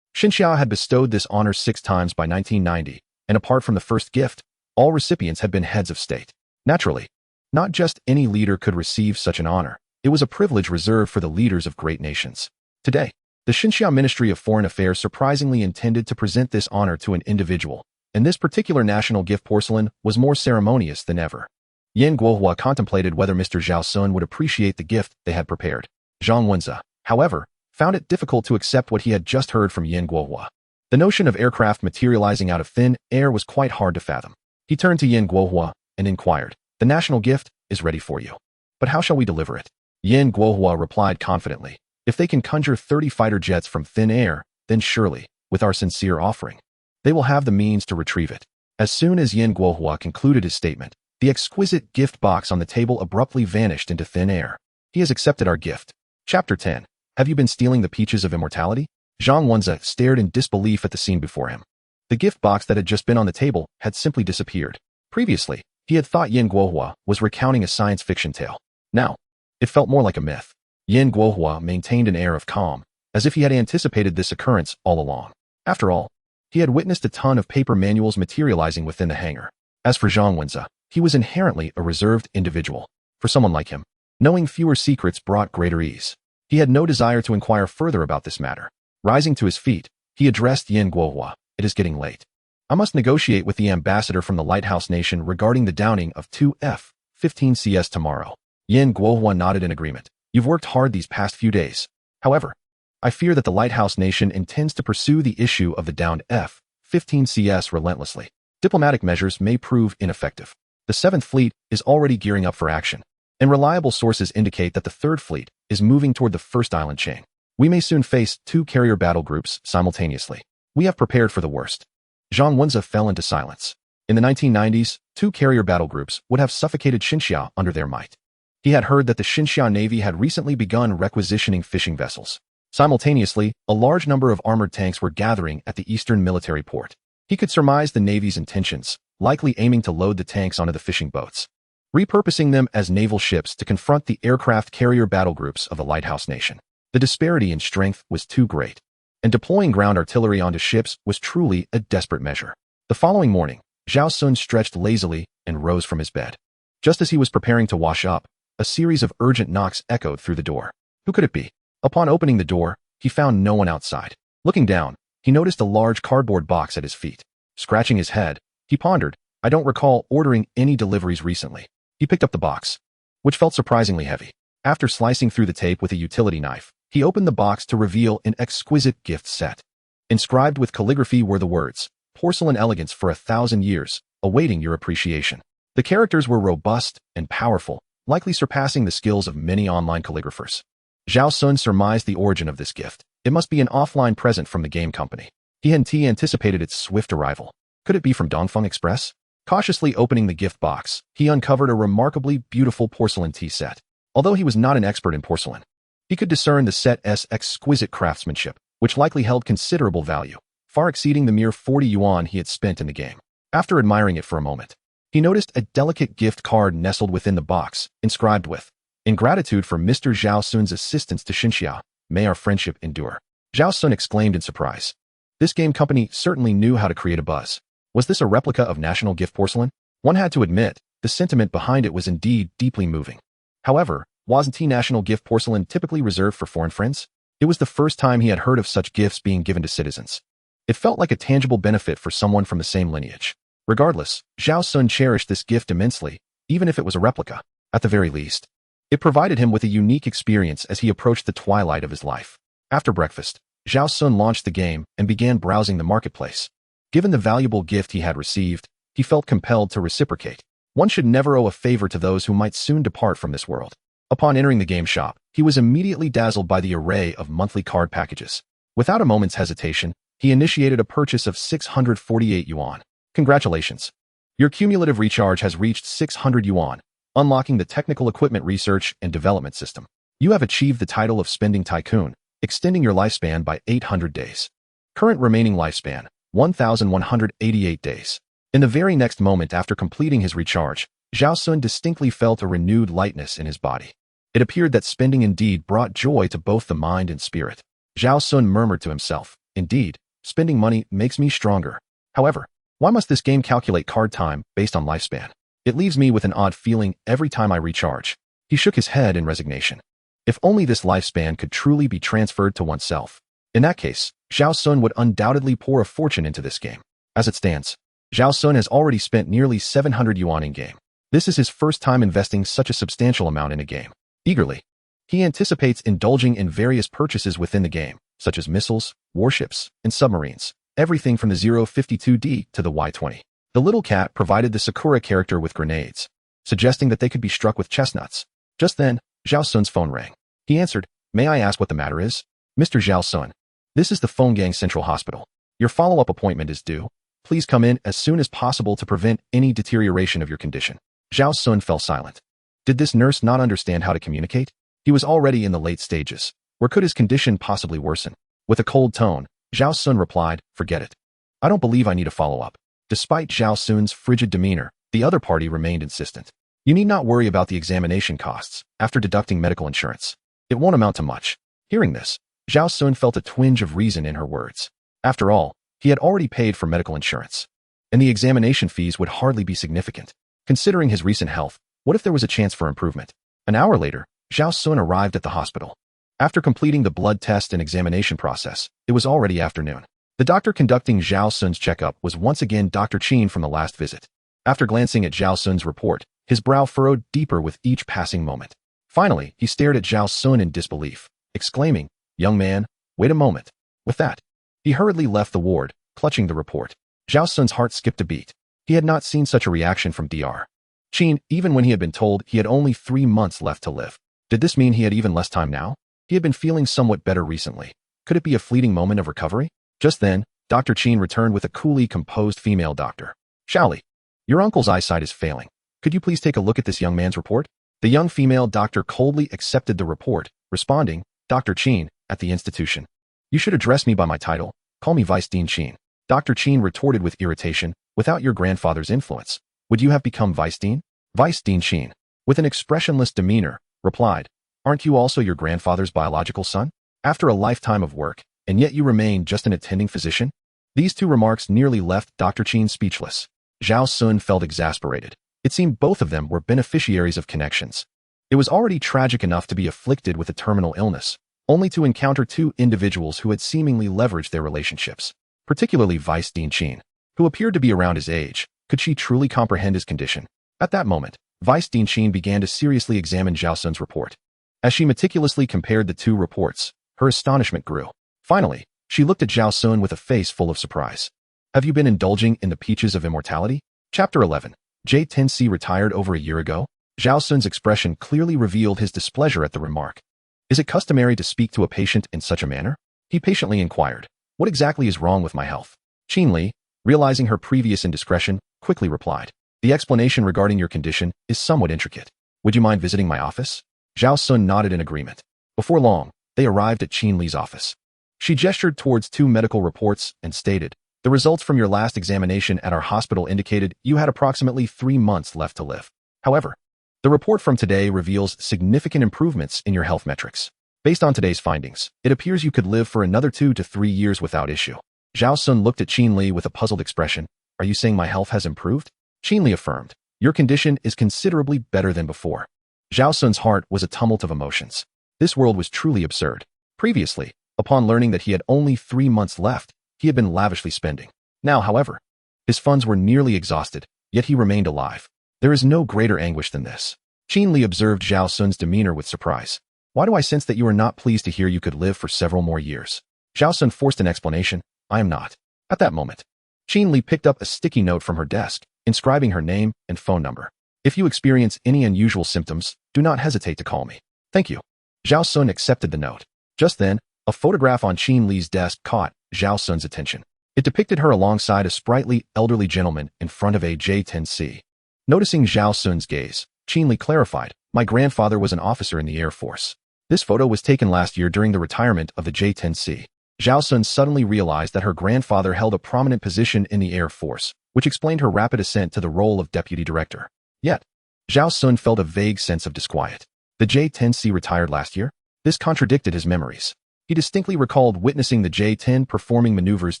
Speaker 1: Xinxia had bestowed this honor 6 times by 1990, and apart from the first gift, all recipients had been heads of state. Naturally, not just any leader could receive such an honor. It was a privilege reserved for the leaders of great nations. Today, the Xinxia Ministry of Foreign Affairs surprisingly intended to present this honor to an individual, and this particular national gift porcelain was more ceremonious than ever. Yan Guohua contemplated whether Mr. Zhao Xun would appreciate the gift they had prepared. Zhang Wenze, however, found it difficult to accept what he had just heard from Yin Guohua. The notion of aircraft materializing out of thin air was quite hard to fathom. He turned to Yin Guohua and inquired, "The national gift is ready for you. But how shall we deliver it?" Yin Guohua replied confidently, "If they can conjure 30 fighter jets from thin air, then surely, with our sincere offering, they will have the means to retrieve it." As soon as Yin Guohua concluded his statement, the exquisite gift box on the table abruptly vanished into thin air. "He has accepted our gift." Chapter 10. Have you been stealing the peaches of immortality? Zhang Wenza stared in disbelief at the scene before him. The gift box that had just been on the table had simply disappeared. Previously, he had thought Yin Guohua was recounting a science fiction tale. Now, it felt more like a myth. Yin Guohua maintained an air of calm, as if he had anticipated this occurrence all along. After all, he had witnessed a ton of paper manuals materializing within the hangar. As for Zhang Wenza, he was inherently a reserved individual. For someone like him, knowing fewer secrets brought greater ease. He had no desire to inquire further about this matter. Rising to his feet, he addressed Yin Guohua. "It is getting late. I must negotiate with the ambassador from the Lighthouse Nation regarding the downing of 2 F-15 CS tomorrow." Yin Guohua nodded in agreement. "You've worked hard these past few days. However, I fear that the Lighthouse Nation intends to pursue the issue of the downed F-15 CS relentlessly. Diplomatic measures may prove ineffective. The 7th Fleet is already gearing up for action, and reliable sources indicate that the 3rd Fleet is moving toward the first island chain. We may soon face 2 carrier battle groups simultaneously. We have prepared for the worst." Zhang Wenza fell into silence. In the 1990s, 2 carrier battle groups would have suffocated Xinxia under their might. He had heard that the Xinxia Navy had recently begun requisitioning fishing vessels. Simultaneously, a large number of armored tanks were gathering at the eastern military port. He could surmise the Navy's intentions, likely aiming to load the tanks onto the fishing boats, repurposing them as naval ships to confront the aircraft carrier battle groups of the Lighthouse Nation. The disparity in strength was too great, and deploying ground artillery onto ships was truly a desperate measure. The following morning, Zhao Xun stretched lazily and rose from his bed. Just as he was preparing to wash up, a series of urgent knocks echoed through the door. Who could it be? Upon opening the door, he found no one outside. Looking down, he noticed a large cardboard box at his feet. Scratching his head, he pondered, "I don't recall ordering any deliveries recently." He picked up the box, which felt surprisingly heavy. After slicing through the tape with a utility knife, he opened the box to reveal an exquisite gift set. Inscribed with calligraphy were the words, "Porcelain elegance for 1,000 years, awaiting your appreciation." The characters were robust and powerful, likely surpassing the skills of many online calligraphers. Zhao Xun surmised the origin of this gift. It must be an offline present from the game company. He anticipated its swift arrival. Could it be from Dongfeng Express? Cautiously opening the gift box, he uncovered a remarkably beautiful porcelain tea set. Although he was not an expert in porcelain, he could discern the set's exquisite craftsmanship, which likely held considerable value, far exceeding the mere 40 yuan he had spent in the game. After admiring it for a moment, he noticed a delicate gift card nestled within the box, inscribed with, "In gratitude for Mr. Zhao Xun's assistance to Xinxia, may our friendship endure." Zhao Xun exclaimed in surprise. This game company certainly knew how to create a buzz. Was this a replica of National Gift porcelain? One had to admit, the sentiment behind it was indeed deeply moving. However, wasn't National Gift porcelain typically reserved for foreign friends? It was the first time he had heard of such gifts being given to citizens. It felt like a tangible benefit for someone from the same lineage. Regardless, Zhao Xun cherished this gift immensely, even if it was a replica. At the very least, it provided him with a unique experience as he approached the twilight of his life. After breakfast, Zhao Xun launched the game and began browsing the marketplace. Given the valuable gift he had received, he felt compelled to reciprocate. One should never owe a favor to those who might soon depart from this world. Upon entering the game shop, he was immediately dazzled by the array of monthly card packages. Without a moment's hesitation, he initiated a purchase of 648 yuan. Congratulations! Your cumulative recharge has reached 600 yuan, unlocking the Technical Equipment Research and Development System. You have achieved the title of Spending Tycoon, extending your lifespan by 800 days. Current remaining lifespan, 1,188 days. In the very next moment after completing his recharge, Zhao Xun distinctly felt a renewed lightness in his body. It appeared that spending indeed brought joy to both the mind and spirit. Zhao Xun murmured to himself, "Indeed, spending money makes me stronger. However, why must this game calculate card time based on lifespan? It leaves me with an odd feeling every time I recharge." He shook his head in resignation. If only this lifespan could truly be transferred to oneself. In that case, Zhao Xun would undoubtedly pour a fortune into this game. As it stands, Zhao Xun has already spent nearly 700 yuan in game. This is his first time investing such a substantial amount in a game. Eagerly, He anticipates indulging in various purchases within the game, such as missiles, warships, and submarines, everything from the 052D to the Y-20. The little cat provided the Sakura character with grenades, suggesting that they could be struck with chestnuts. Just then, Zhao Xun's phone rang. He answered, "May I ask what the matter is?" "Mr. Zhao Xun, this is the Phone Gang Central Hospital. Your follow-up appointment is due. Please come in as soon as possible to prevent any deterioration of your condition." Zhao Xun fell silent. Did this nurse not understand how to communicate? He was already in the late stages. Where could his condition possibly worsen? With a cold tone, Zhao Xun replied, "Forget it. I don't believe I need a follow-up." Despite Zhao Xun's frigid demeanor, the other party remained insistent. "You need not worry about the examination costs after deducting medical insurance. It won't amount to much." Hearing this, Zhao Xun felt a twinge of reason in her words. After all, he had already paid for medical insurance, and the examination fees would hardly be significant. Considering his recent health, what if there was a chance for improvement? An hour later, Zhao Xun arrived at the hospital. After completing the blood test and examination process, it was already afternoon. The doctor conducting Zhao Xun's checkup was once again Dr. Qin from the last visit. After glancing at Zhao Xun's report, his brow furrowed deeper with each passing moment. Finally, he stared at Zhao Xun in disbelief, exclaiming, "Young man, wait a moment." With that, he hurriedly left the ward, clutching the report. Zhao Xun's heart skipped a beat. He had not seen such a reaction from Dr. Qin, even when he had been told he had only 3 months left to live. Did this mean he had even less time now? He had been feeling somewhat better recently. Could it be a fleeting moment of recovery? Just then, Dr. Qin returned with a coolly composed female doctor. "Shaoli, your uncle's eyesight is failing. Could you please take a look at this young man's report?" The young female doctor coldly accepted the report, responding, "Dr. Qin, at the institution. You should address me by my title. Call me Vice Dean Qin." Dr. Qin retorted with irritation, "Without your grandfather's influence, would you have become Vice Dean?" Vice Dean Qin, with an expressionless demeanor, replied, "Aren't you also your grandfather's biological son? After a lifetime of work, and yet you remain just an attending physician?" These two remarks nearly left Dr. Qin speechless. Zhao Xun felt exasperated. It seemed both of them were beneficiaries of connections. It was already tragic enough to be afflicted with a terminal illness, only to encounter two individuals who had seemingly leveraged their relationships, particularly Vice Dean Qin, who appeared to be around his age. Could she truly comprehend his condition? At that moment, Vice Dean Qin began to seriously examine Zhao Xun's report. As she meticulously compared the two reports, her astonishment grew. Finally, she looked at Zhao Xun with a face full of surprise. "Have you been indulging in the peaches of immortality?" Chapter 11. J-10C retired over a year ago? Zhao Xun's expression clearly revealed his displeasure at the remark. "Is it customary to speak to a patient in such a manner?" He patiently inquired. "What exactly is wrong with my health?" Qin Li, realizing her previous indiscretion, quickly replied, "The explanation regarding your condition is somewhat intricate. Would you mind visiting my office?" Zhao Xun nodded in agreement. Before long, they arrived at Qin Li's office. She gestured towards 2 medical reports and stated, "The results from your last examination at our hospital indicated you had approximately 3 months left to live. However, the report from today reveals significant improvements in your health metrics. Based on today's findings, it appears you could live for another 2 to 3 years without issue." Zhao Xun looked at Qin Li with a puzzled expression. "Are you saying my health has improved?" Qin Li affirmed, "Your condition is considerably better than before." Zhao Xun's heart was a tumult of emotions. This world was truly absurd. Previously, upon learning that he had only 3 months left, he had been lavishly spending. Now, however, his funds were nearly exhausted, yet he remained alive. There is no greater anguish than this. Qin Li observed Zhao Xun's demeanor with surprise. "Why do I sense that you are not pleased to hear you could live for several more years?" Zhao Xun forced an explanation. "I am not." At that moment, Qin Li picked up a sticky note from her desk, inscribing her name and phone number. "If you experience any unusual symptoms, do not hesitate to call me. Thank you." Zhao Xun accepted the note. Just then, a photograph on Qin Li's desk caught Zhao Xun's attention. It depicted her alongside a sprightly, elderly gentleman in front of a J-10C. Noticing Zhao Xun's gaze, Qin Li clarified, "My grandfather was an officer in the Air Force. This photo was taken last year during the retirement of the J-10C." Zhao Xun suddenly realized that her grandfather held a prominent position in the Air Force, which explained her rapid ascent to the role of deputy director. Yet, Zhao Xun felt a vague sense of disquiet. The J-10C retired last year? This contradicted his memories. He distinctly recalled witnessing the J-10 performing maneuvers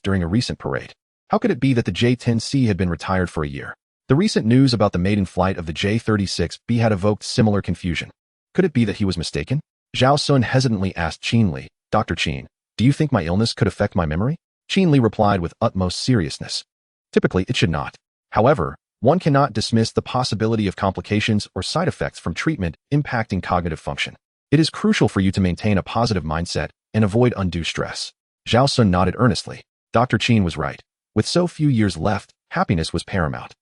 Speaker 1: during a recent parade. How could it be that the J-10C had been retired for a year? The recent news about the maiden flight of the J-36B had evoked similar confusion. Could it be that he was mistaken? Zhao Xun hesitantly asked Qin Li, "Dr. Qin, do you think my illness could affect my memory?" Qin Li replied with utmost seriousness. "Typically, it should not. However, one cannot dismiss the possibility of complications or side effects from treatment impacting cognitive function. It is crucial for you to maintain a positive mindset and avoid undue stress. Zhao Xun nodded earnestly. Dr. Qin was right. With so few years left, happiness was paramount.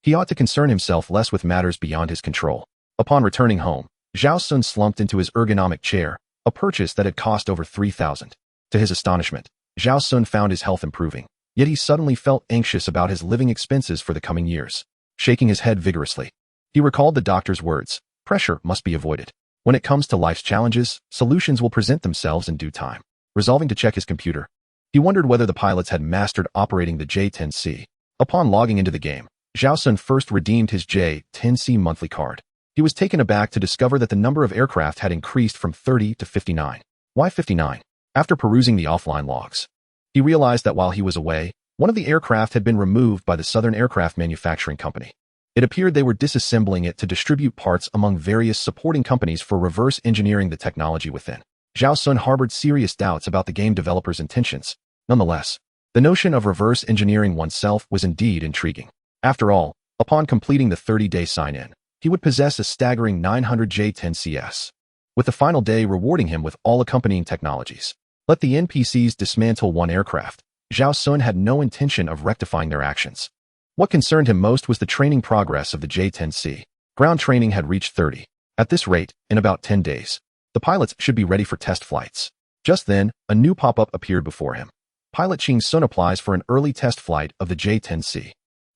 Speaker 1: He ought to concern himself less with matters beyond his control. Upon returning home, Zhao Xun slumped into his ergonomic chair, a purchase that had cost over 3,000. To his astonishment, Zhao Xun found his health improving, yet he suddenly felt anxious about his living expenses for the coming years. Shaking his head vigorously, he recalled the doctor's words, "Pressure must be avoided. When it comes to life's challenges, solutions will present themselves in due time." Resolving to check his computer, he wondered whether the pilots had mastered operating the J-10C. Upon logging into the game, Zhao Xun first redeemed his J-10C monthly card. He was taken aback to discover that the number of aircraft had increased from 30 to 59. Why 59? After perusing the offline logs, he realized that while he was away, one of the aircraft had been removed by the Southern Aircraft Manufacturing Company. It appeared they were disassembling it to distribute parts among various supporting companies for reverse engineering the technology within. Zhao Xun harbored serious doubts about the game developers' intentions. Nonetheless, the notion of reverse engineering oneself was indeed intriguing. After all, upon completing the 30-day sign-in, he would possess a staggering 900 J-10CS, with the final day rewarding him with all accompanying technologies. Let the NPCs dismantle one aircraft. Zhao Xun had no intention of rectifying their actions. What concerned him most was the training progress of the J-10C. Ground training had reached 30. At this rate, in about 10 days, the pilots should be ready for test flights. Just then, a new pop-up appeared before him. Pilot Qing Sun applies for an early test flight of the J-10C.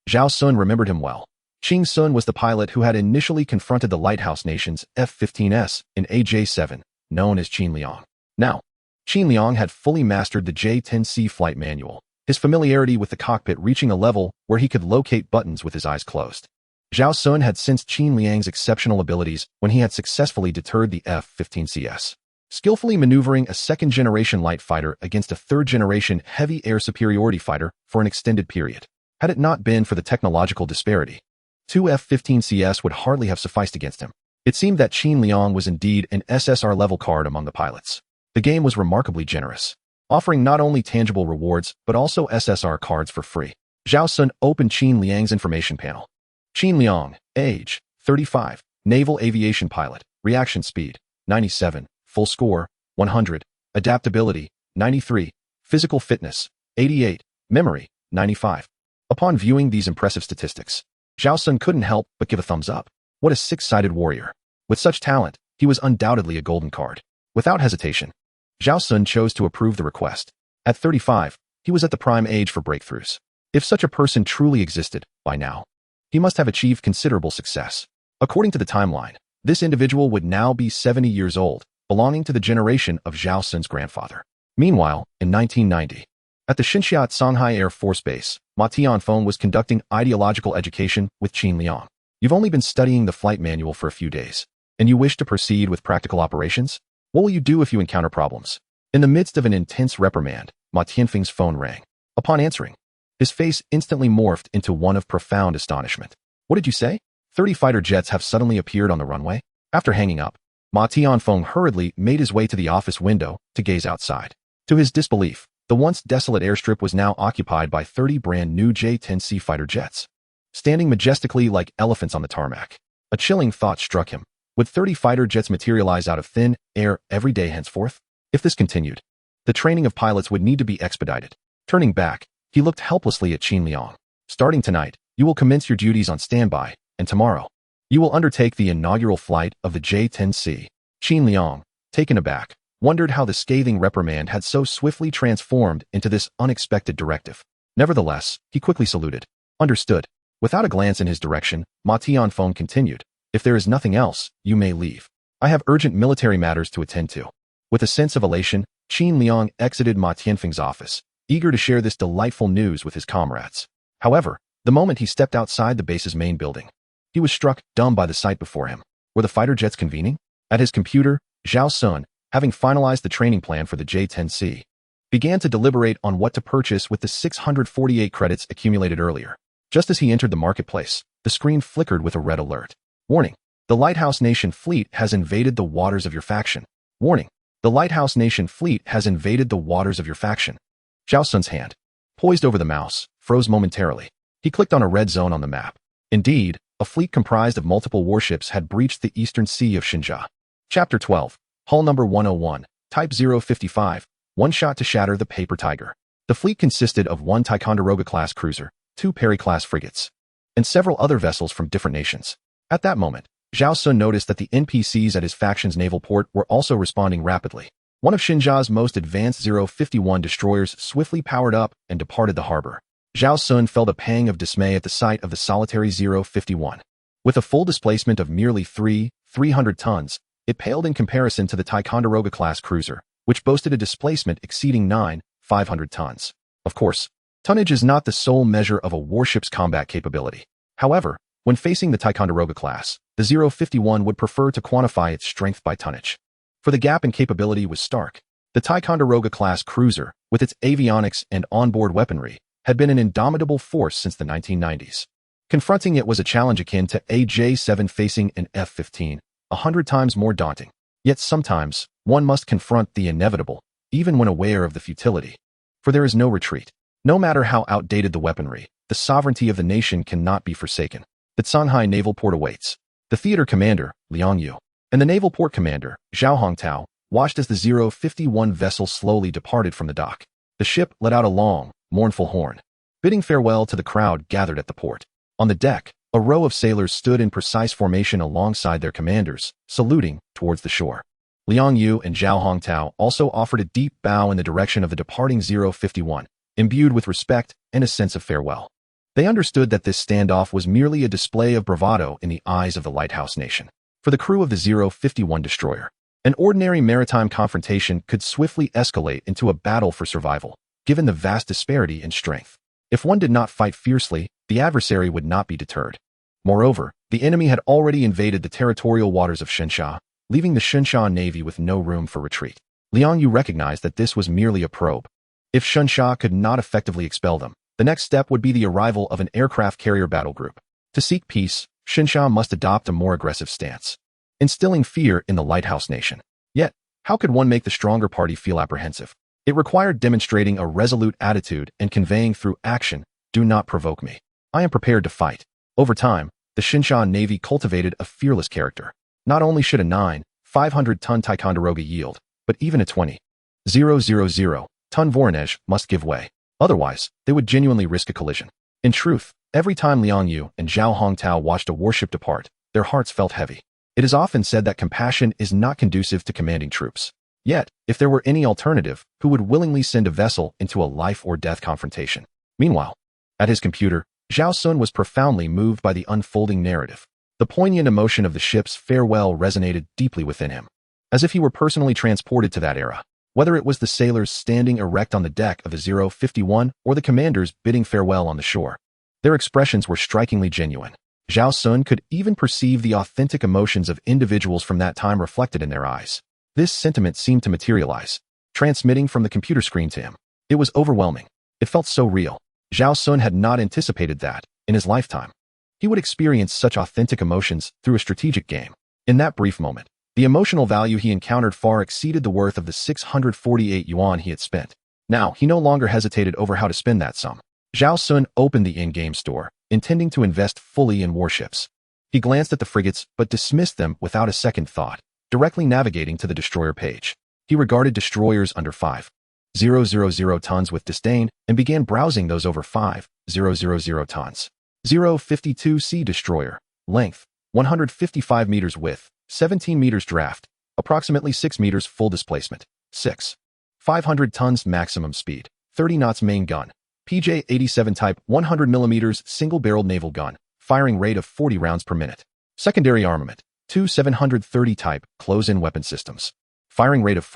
Speaker 1: Zhao Xun remembered him well. Qing Sun was the pilot who had initially confronted the Lighthouse Nation's F-15S in AJ-7, known as Qin Liang. Now, Qin Liang had fully mastered the J-10C flight manual, his familiarity with the cockpit reaching a level where he could locate buttons with his eyes closed. Zhao Xun had sensed Qin Liang's exceptional abilities when he had successfully deterred the F-15CS, skillfully maneuvering a second-generation light fighter against a third-generation heavy air superiority fighter for an extended period. Had it not been for the technological disparity, two F-15CS would hardly have sufficed against him. It seemed that Qin Liang was indeed an SSR-level card among the pilots. The game was remarkably generous, offering not only tangible rewards but also SSR cards for free. Zhao Xun opened Qin Liang's information panel. Qin Liang, age, 35, naval aviation pilot, reaction speed, 97, full score, 100, adaptability, 93, physical fitness, 88, memory, 95. Upon viewing these impressive statistics, Zhao Xun couldn't help but give a thumbs up. What a six-sided warrior. With such talent, he was undoubtedly a golden card. Without hesitation, Zhao Xun chose to approve the request. At 35, he was at the prime age for breakthroughs. If such a person truly existed, by now, he must have achieved considerable success. According to the timeline, this individual would now be 70 years old, belonging to the generation of Zhao Xun's grandfather. Meanwhile, in 1990, at the Shinshiat Songhai Air Force Base, Ma Tianfeng was conducting ideological education with Qin Liang. You've only been studying the flight manual for a few days, and you wish to proceed with practical operations? What will you do if you encounter problems? In the midst of an intense reprimand, Ma Tianfeng's phone rang. Upon answering, his face instantly morphed into one of profound astonishment. What did you say? 30 fighter jets have suddenly appeared on the runway? After hanging up, Ma Tianfeng hurriedly made his way to the office window to gaze outside. To his disbelief, the once desolate airstrip was now occupied by 30 brand new J-10C fighter jets, standing majestically like elephants on the tarmac. A chilling thought struck him. Would 30 fighter jets materialize out of thin air every day henceforth? If this continued, the training of pilots would need to be expedited. Turning back, he looked helplessly at Qin Liang. Starting tonight, you will commence your duties on standby, and tomorrow, you will undertake the inaugural flight of the J-10C. Qin Liang, taken aback, wondered how the scathing reprimand had so swiftly transformed into this unexpected directive. Nevertheless, he quickly saluted. Understood. Without a glance in his direction, Ma Tianfeng continued. If there is nothing else, you may leave. I have urgent military matters to attend to. With a sense of elation, Qin Liang exited Ma Tianfeng's office, eager to share this delightful news with his comrades. However, the moment he stepped outside the base's main building, he was struck dumb by the sight before him. Were the fighter jets convening? At his computer, Zhao Xun, having finalized the training plan for the J-10C, began to deliberate on what to purchase with the 648 credits accumulated earlier. Just as he entered the marketplace, the screen flickered with a red alert. Warning. The Lighthouse Nation fleet has invaded the waters of your faction. Warning. The Lighthouse Nation fleet has invaded the waters of your faction. Zhao Xun's hand, poised over the mouse, froze momentarily. He clicked on a red zone on the map. Indeed, a fleet comprised of multiple warships had breached the eastern sea of Xinjia. Chapter 12. Hull number 101, Type 055, one shot to shatter the Paper Tiger. The fleet consisted of one Ticonderoga-class cruiser, two Perry-class frigates, and several other vessels from different nations. At that moment, Zhao Xun noticed that the NPCs at his faction's naval port were also responding rapidly. One of Xinjia's most advanced 051 destroyers swiftly powered up and departed the harbor. Zhao Xun felt a pang of dismay at the sight of the solitary 051. With a full displacement of merely 300 tons, it paled in comparison to the Ticonderoga-class cruiser, which boasted a displacement exceeding 500 tons. Of course, tonnage is not the sole measure of a warship's combat capability. However, when facing the Ticonderoga class, the 051 would prefer to quantify its strength by tonnage. For the gap in capability was stark. The Ticonderoga-class cruiser, with its avionics and onboard weaponry, had been an indomitable force since the 1990s. Confronting it was a challenge akin to a J-7 facing an F-15, 100 times more daunting. Yet sometimes, one must confront the inevitable, even when aware of the futility. For there is no retreat. No matter how outdated the weaponry, the sovereignty of the nation cannot be forsaken. The Shanghai Naval Port awaits. The theater commander, Liang Yu, and the naval port commander, Zhao Hongtao, watched as the 051 vessel slowly departed from the dock. The ship let out a long, mournful horn, bidding farewell to the crowd gathered at the port. On the deck, a row of sailors stood in precise formation alongside their commanders, saluting towards the shore. Liang Yu and Zhao Hongtao also offered a deep bow in the direction of the departing 051, imbued with respect and a sense of farewell. They understood that this standoff was merely a display of bravado in the eyes of the lighthouse nation. For the crew of the 051 destroyer, an ordinary maritime confrontation could swiftly escalate into a battle for survival, given the vast disparity in strength. If one did not fight fiercely, the adversary would not be deterred. Moreover, the enemy had already invaded the territorial waters of Xinxia, leaving the Xinxia Navy with no room for retreat. Liang Yu recognized that this was merely a probe. If Xinxia could not effectively expel them, the next step would be the arrival of an aircraft carrier battle group. To seek peace, Xinxia must adopt a more aggressive stance, instilling fear in the lighthouse nation. Yet, how could one make the stronger party feel apprehensive? It required demonstrating a resolute attitude and conveying through action, "Do not provoke me. I am prepared to fight." Over time, the Xinxia Navy cultivated a fearless character. Not only should a 500-ton Ticonderoga yield, but even a 20,000-ton Voronezh must give way. Otherwise, they would genuinely risk a collision. In truth, every time Liang Yu and Zhao Hongtao watched a warship depart, their hearts felt heavy. It is often said that compassion is not conducive to commanding troops. Yet, if there were any alternative, who would willingly send a vessel into a life-or-death confrontation? Meanwhile, at his computer, Zhao Xun was profoundly moved by the unfolding narrative. The poignant emotion of the ship's farewell resonated deeply within him, as if he were personally transported to that era. Whether it was the sailors standing erect on the deck of the 051 or the commanders bidding farewell on the shore, their expressions were strikingly genuine. Zhao Xun could even perceive the authentic emotions of individuals from that time reflected in their eyes. This sentiment seemed to materialize, transmitting from the computer screen to him. It was overwhelming. It felt so real. Zhao Xun had not anticipated that, in his lifetime, he would experience such authentic emotions through a strategic game. In that brief moment, the emotional value he encountered far exceeded the worth of the 648 yuan he had spent. Now, he no longer hesitated over how to spend that sum. Zhao Xun opened the in-game store, intending to invest fully in warships. He glanced at the frigates, but dismissed them without a second thought, directly navigating to the destroyer page. He regarded destroyers under 5,000 tons with disdain and began browsing those over 5,000 tons. 052 Sea Destroyer, length, 155 meters width, 17 meters draft, approximately 6 meters full displacement, 500 tons maximum speed, 30 knots main gun, PJ-87 type 100 millimeters single-barreled naval gun, firing rate of 40 rounds per minute. Secondary armament, 2 730 type close-in weapon systems, firing rate of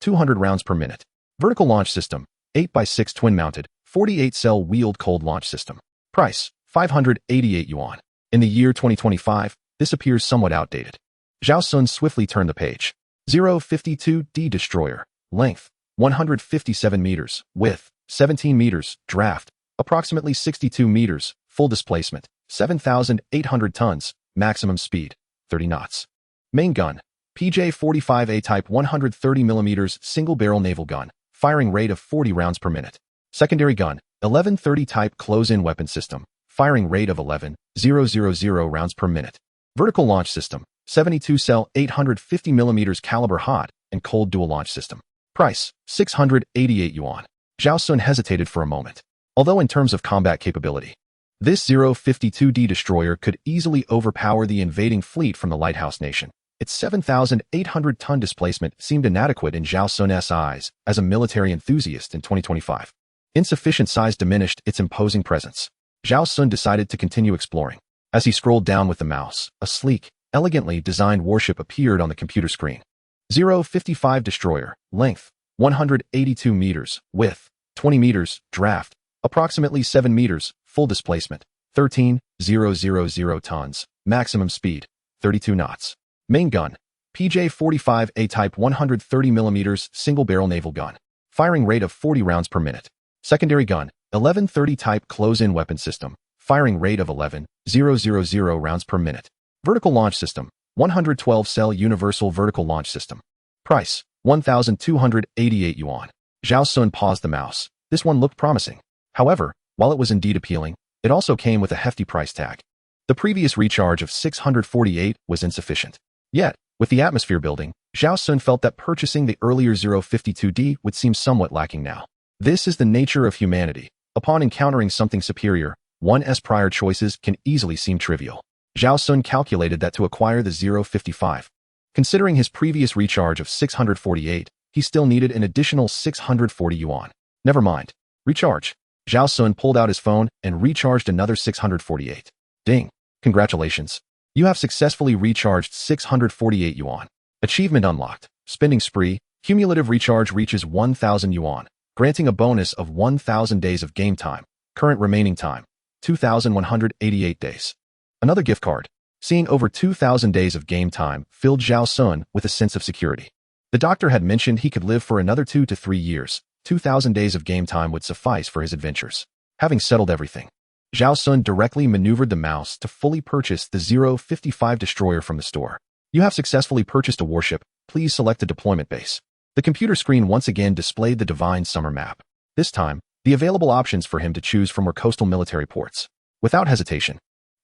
Speaker 1: 200 rounds per minute. Vertical launch system, 8x6 twin-mounted, 48-cell wheeled cold launch system. Price, 588 yuan. In the year 2025, this appears somewhat outdated. Zhao Xun swiftly turned the page. 052D Destroyer, length, 157 meters, width, 17 meters, draft, approximately 62 meters, full displacement, 7,800 tons, maximum speed, 30 knots. Main gun, PJ-45A type 130 millimeters single-barrel naval gun, firing rate of 40 rounds per minute. Secondary gun, 1130 type close-in weapon system, firing rate of 11,000 rounds per minute. Vertical launch system, 72-cell 850mm caliber hot and cold dual launch system. Price, 688 yuan. Zhao Xun hesitated for a moment. Although in terms of combat capability, this 052D destroyer could easily overpower the invading fleet from the Lighthouse Nation. Its 7,800-ton displacement seemed inadequate in Zhao Xun's eyes as a military enthusiast in 2025. Insufficient size diminished its imposing presence. Zhao Xun decided to continue exploring. As he scrolled down with the mouse, a sleek, elegantly designed warship appeared on the computer screen. 055 destroyer, length, 182 meters, width, 20 meters, draft, approximately 7 meters, full displacement, 13,000 tons, maximum speed, 32 knots. Main gun, PJ-45A type 130mm single-barrel naval gun, firing rate of 40 rounds per minute. Secondary gun, 1130 type close-in weapon system, firing rate of 11,000 rounds per minute. Vertical launch system, 112-cell universal vertical launch system. Price, 1,288 yuan. Zhao Xun paused the mouse. This one looked promising. However, while it was indeed appealing, it also came with a hefty price tag. The previous recharge of 648 was insufficient. Yet, with the atmosphere building, Zhao Xun felt that purchasing the earlier 052D would seem somewhat lacking now. This is the nature of humanity. Upon encountering something superior, one's prior choices can easily seem trivial. Zhao Xun calculated that to acquire the 055, considering his previous recharge of 648, he still needed an additional 640 yuan. Never mind. Recharge. Zhao Xun pulled out his phone and recharged another 648. Ding. Congratulations. You have successfully recharged 648 yuan. Achievement unlocked. Spending spree. Cumulative recharge reaches 1,000 yuan, granting a bonus of 1,000 days of game time. Current remaining time, 2,188 days. Another gift card. Seeing over 2,000 days of game time filled Zhao Xun with a sense of security. The doctor had mentioned he could live for another 2 to 3 years. 2,000 days of game time would suffice for his adventures. Having settled everything, Zhao Xun directly maneuvered the mouse to fully purchase the 055 destroyer from the store. You have successfully purchased a warship. Please select a deployment base. The computer screen once again displayed the Divine Summer map. This time, the available options for him to choose from were coastal military ports. Without hesitation,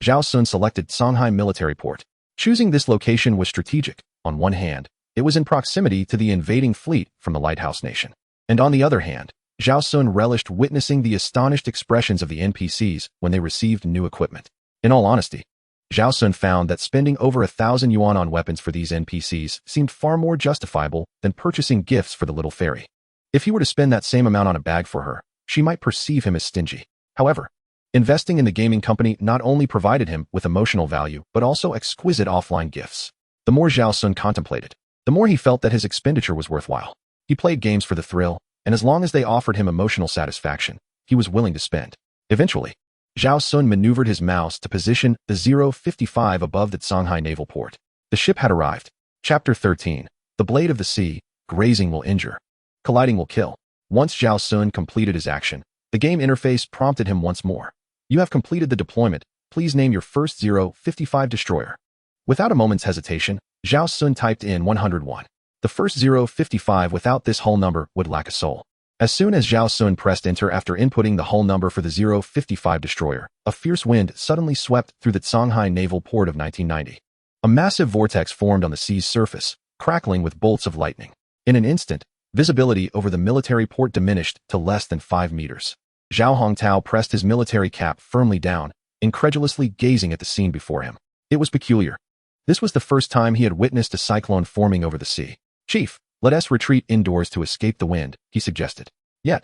Speaker 1: Zhao Xun selected Songhai Military Port. Choosing this location was strategic. On one hand, it was in proximity to the invading fleet from the Lighthouse Nation. And on the other hand, Zhao Xun relished witnessing the astonished expressions of the NPCs when they received new equipment. In all honesty, Zhao Xun found that spending over 1,000 yuan on weapons for these NPCs seemed far more justifiable than purchasing gifts for the little fairy. If he were to spend that same amount on a bag for her, she might perceive him as stingy. However, investing in the gaming company not only provided him with emotional value, but also exquisite offline gifts. The more Zhao Xun contemplated, the more he felt that his expenditure was worthwhile. He played games for the thrill, and as long as they offered him emotional satisfaction, he was willing to spend. Eventually, Zhao Xun maneuvered his mouse to position the 055 above the Songhai Naval Port. The ship had arrived. Chapter 13. The Blade of the Sea. Grazing will injure. Colliding will kill. Once Zhao Xun completed his action, the game interface prompted him once more. You have completed the deployment. Please name your first 055 destroyer. Without a moment's hesitation, Zhao Xun typed in 101. The first 055 without this whole number would lack a soul. As soon as Zhao Xun pressed enter after inputting the whole number for the 055 destroyer, a fierce wind suddenly swept through the Songhai Naval Port of 1990. A massive vortex formed on the sea's surface, crackling with bolts of lightning. In an instant, visibility over the military port diminished to less than 5 meters. Zhao Hongtao pressed his military cap firmly down, incredulously gazing at the scene before him. It was peculiar. This was the first time he had witnessed a cyclone forming over the sea. Chief, let us retreat indoors to escape the wind, he suggested. Yet,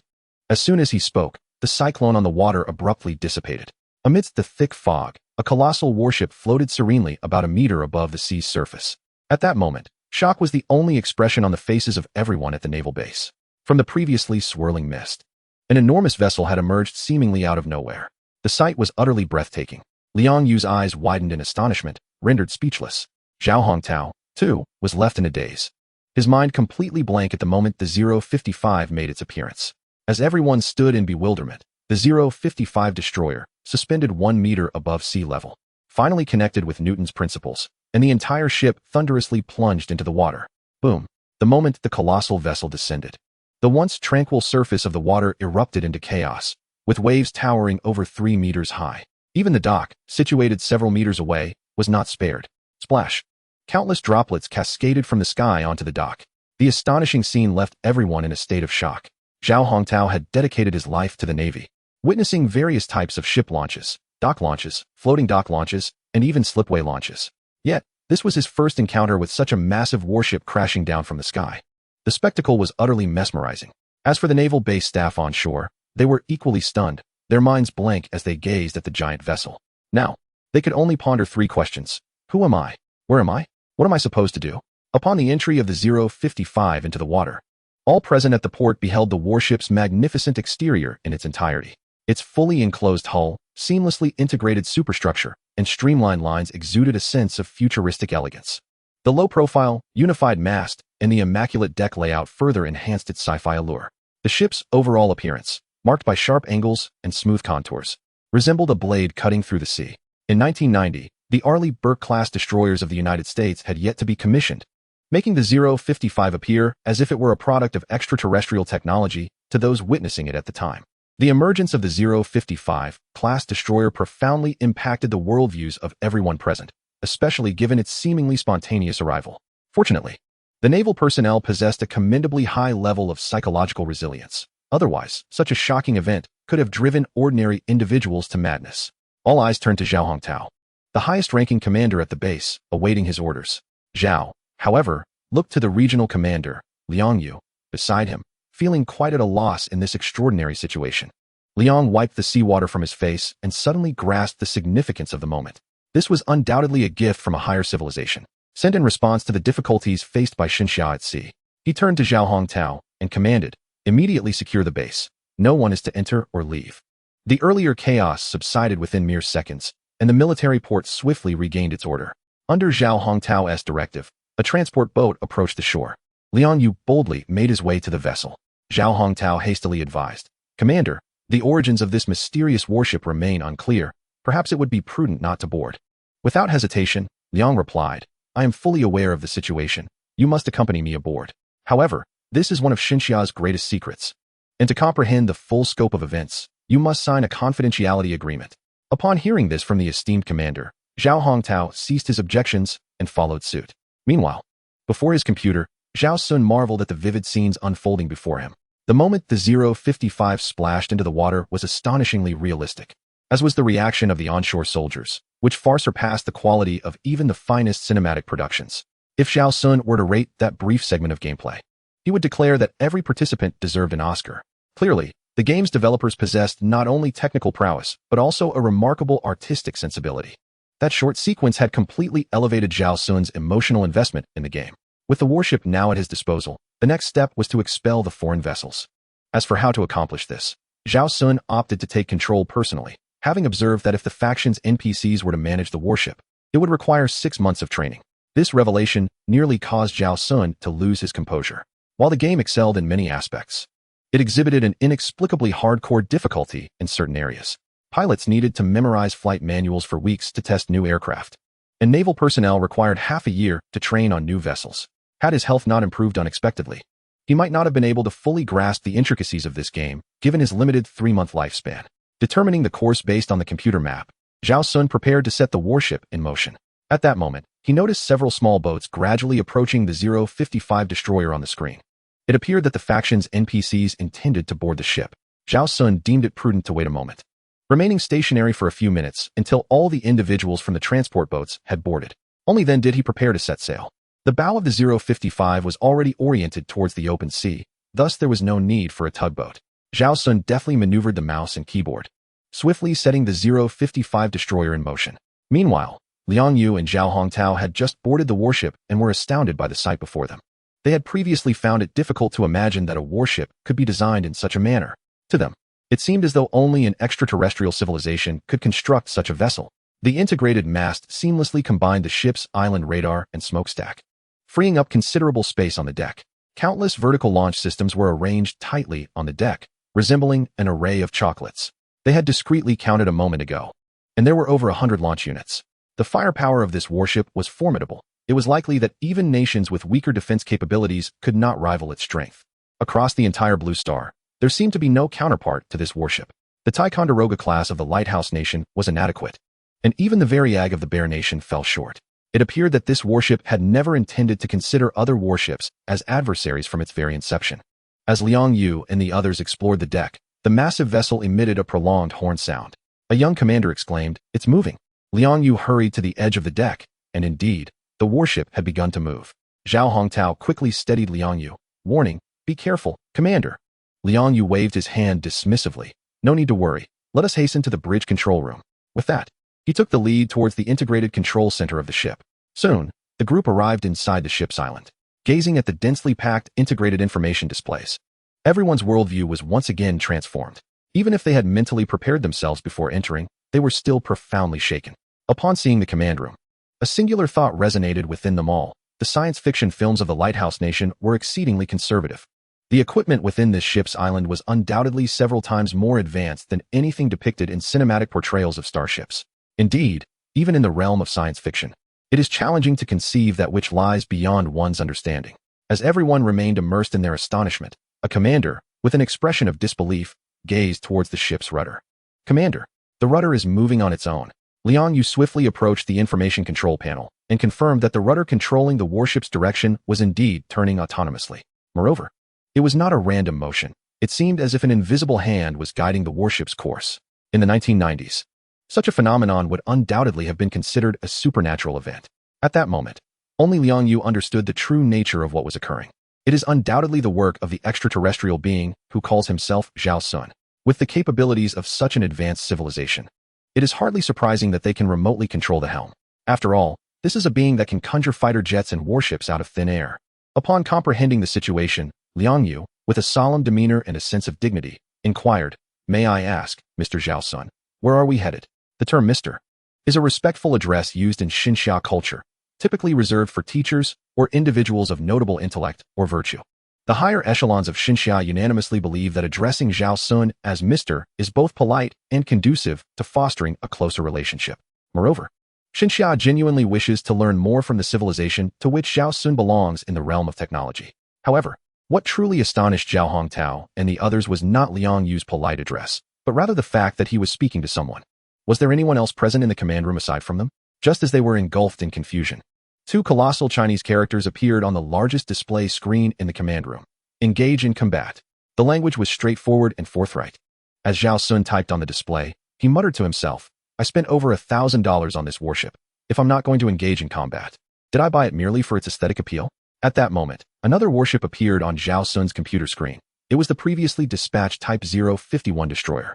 Speaker 1: as soon as he spoke, the cyclone on the water abruptly dissipated. Amidst the thick fog, a colossal warship floated serenely about a meter above the sea's surface. At that moment, shock was the only expression on the faces of everyone at the naval base. From the previously swirling mist, an enormous vessel had emerged seemingly out of nowhere. The sight was utterly breathtaking. Liang Yu's eyes widened in astonishment, rendered speechless. Zhao Hongtao, too, was left in a daze. His mind completely blank at the moment the 055 made its appearance. As everyone stood in bewilderment, the 055 destroyer, suspended 1 meter above sea level, finally connected with Newton's principles, and the entire ship thunderously plunged into the water. Boom! The moment the colossal vessel descended, the once tranquil surface of the water erupted into chaos, with waves towering over 3 meters high. Even the dock, situated several meters away, was not spared. Splash! Countless droplets cascaded from the sky onto the dock. The astonishing scene left everyone in a state of shock. Zhao Hongtao had dedicated his life to the Navy, witnessing various types of ship launches, dock launches, floating dock launches, and even slipway launches. Yet, this was his first encounter with such a massive warship crashing down from the sky. The spectacle was utterly mesmerizing. As for the naval base staff on shore, they were equally stunned, their minds blank as they gazed at the giant vessel. Now, they could only ponder three questions. Who am I? Where am I? What am I supposed to do? Upon the entry of the 055 into the water, all present at the port beheld the warship's magnificent exterior in its entirety. Its fully enclosed hull, seamlessly integrated superstructure, and streamlined lines exuded a sense of futuristic elegance. The low-profile, unified mast and the immaculate deck layout further enhanced its sci-fi allure. The ship's overall appearance, marked by sharp angles and smooth contours, resembled a blade cutting through the sea. In 1990, the Arleigh Burke-class destroyers of the United States had yet to be commissioned, making the 055 appear as if it were a product of extraterrestrial technology to those witnessing it at the time. The emergence of the 055 class destroyer profoundly impacted the worldviews of everyone present, especially given its seemingly spontaneous arrival. Fortunately, the naval personnel possessed a commendably high level of psychological resilience. Otherwise, such a shocking event could have driven ordinary individuals to madness. All eyes turned to Zhao Hongtao, the highest-ranking commander at the base, awaiting his orders. Zhao, however, looked to the regional commander, Liang Yu, beside him, feeling quite at a loss in this extraordinary situation. Liang wiped the seawater from his face and suddenly grasped the significance of the moment. This was undoubtedly a gift from a higher civilization, sent in response to the difficulties faced by Xinxia at sea. He turned to Zhao Hongtao and commanded, "Immediately secure the base. No one is to enter or leave." The earlier chaos subsided within mere seconds, and the military port swiftly regained its order. Under Zhao Hongtao's directive, a transport boat approached the shore. Liang Yu boldly made his way to the vessel. Zhao Hongtao hastily advised, "Commander, the origins of this mysterious warship remain unclear. Perhaps it would be prudent not to board." Without hesitation, Liang replied, "I am fully aware of the situation. You must accompany me aboard. However, this is one of Xinxia's greatest secrets. And to comprehend the full scope of events, you must sign a confidentiality agreement." Upon hearing this from the esteemed commander, Zhao Hongtao ceased his objections and followed suit. Meanwhile, before his computer, Zhao Xun marveled at the vivid scenes unfolding before him. The moment the 055 splashed into the water was astonishingly realistic, as was the reaction of the onshore soldiers, which far surpassed the quality of even the finest cinematic productions. If Zhao Xun were to rate that brief segment of gameplay, he would declare that every participant deserved an Oscar. Clearly, the game's developers possessed not only technical prowess, but also a remarkable artistic sensibility. That short sequence had completely elevated Zhao Xun's emotional investment in the game. With the warship now at his disposal, the next step was to expel the foreign vessels. As for how to accomplish this, Zhao Xun opted to take control personally, having observed that if the faction's NPCs were to manage the warship, it would require 6 months of training. This revelation nearly caused Zhao Xun to lose his composure. While the game excelled in many aspects, it exhibited an inexplicably hardcore difficulty in certain areas. Pilots needed to memorize flight manuals for weeks to test new aircraft, and naval personnel required half a year to train on new vessels. Had his health not improved unexpectedly, he might not have been able to fully grasp the intricacies of this game, given his limited 3-month lifespan. Determining the course based on the computer map, Zhao Xun prepared to set the warship in motion. At that moment, he noticed several small boats gradually approaching the 055 destroyer on the screen. It appeared that the faction's NPCs intended to board the ship. Zhao Xun deemed it prudent to wait a moment, remaining stationary for a few minutes until all the individuals from the transport boats had boarded. Only then did he prepare to set sail. The bow of the 055 was already oriented towards the open sea, thus there was no need for a tugboat. Zhao Xun deftly maneuvered the mouse and keyboard, swiftly setting the 055 destroyer in motion. Meanwhile, Liang Yu and Zhao Hongtao had just boarded the warship and were astounded by the sight before them. They had previously found it difficult to imagine that a warship could be designed in such a manner. To them, it seemed as though only an extraterrestrial civilization could construct such a vessel. The integrated mast seamlessly combined the ship's island radar and smokestack, freeing up considerable space on the deck. Countless vertical launch systems were arranged tightly on the deck, resembling an array of chocolates. They had discreetly counted a moment ago, and there were over 100 launch units. The firepower of this warship was formidable. It was likely that even nations with weaker defense capabilities could not rival its strength. Across the entire Blue Star, there seemed to be no counterpart to this warship. The Ticonderoga class of the Lighthouse Nation was inadequate, and even the Variag of the Bear Nation fell short. It appeared that this warship had never intended to consider other warships as adversaries from its very inception. As Liang Yu and the others explored the deck, the massive vessel emitted a prolonged horn sound. A young commander exclaimed, "It's moving." Liang Yu hurried to the edge of the deck, and indeed, the warship had begun to move. Zhao Hongtao quickly steadied Liang Yu, warning, "Be careful, Commander." Liang Yu waved his hand dismissively. "No need to worry. Let us hasten to the bridge control room." With that, he took the lead towards the integrated control center of the ship. Soon, the group arrived inside the ship's island, gazing at the densely packed integrated information displays. Everyone's worldview was once again transformed. Even if they had mentally prepared themselves before entering, they were still profoundly shaken. Upon seeing the command room, a singular thought resonated within them all. The science fiction films of the Lighthouse Nation were exceedingly conservative. The equipment within this ship's island was undoubtedly several times more advanced than anything depicted in cinematic portrayals of starships. Indeed, even in the realm of science fiction, it is challenging to conceive that which lies beyond one's understanding. As everyone remained immersed in their astonishment, a commander, with an expression of disbelief, gazed towards the ship's rudder. "Commander, the rudder is moving on its own." Liang Yu swiftly approached the information control panel and confirmed that the rudder controlling the warship's direction was indeed turning autonomously. Moreover, it was not a random motion. It seemed as if an invisible hand was guiding the warship's course. In the 1990s, such a phenomenon would undoubtedly have been considered a supernatural event. At that moment, only Liang Yu understood the true nature of what was occurring. It is undoubtedly the work of the extraterrestrial being who calls himself Zhao Xun, with the capabilities of such an advanced civilization. It is hardly surprising that they can remotely control the helm. After all, this is a being that can conjure fighter jets and warships out of thin air. Upon comprehending the situation, Liang Yu, with a solemn demeanor and a sense of dignity, inquired, "May I ask, Mr. Zhao Xun, where are we headed?" The term Mr. is a respectful address used in Xinxia culture, typically reserved for teachers or individuals of notable intellect or virtue. The higher echelons of Xinxia unanimously believe that addressing Zhao Xun as Mr. is both polite and conducive to fostering a closer relationship. Moreover, Xinxia genuinely wishes to learn more from the civilization to which Zhao Xun belongs in the realm of technology. However, what truly astonished Zhao Hongtao and the others was not Liang Yu's polite address, but rather the fact that he was speaking to someone. Was there anyone else present in the command room aside from them? Just as they were engulfed in confusion, two colossal Chinese characters appeared on the largest display screen in the command room. "Engage in combat." The language was straightforward and forthright. As Zhao Xun typed on the display, he muttered to himself, "I spent over $1,000 on this warship. If I'm not going to engage in combat, did I buy it merely for its aesthetic appeal?" At that moment, another warship appeared on Zhao Xun's computer screen. It was the previously dispatched Type 051 destroyer.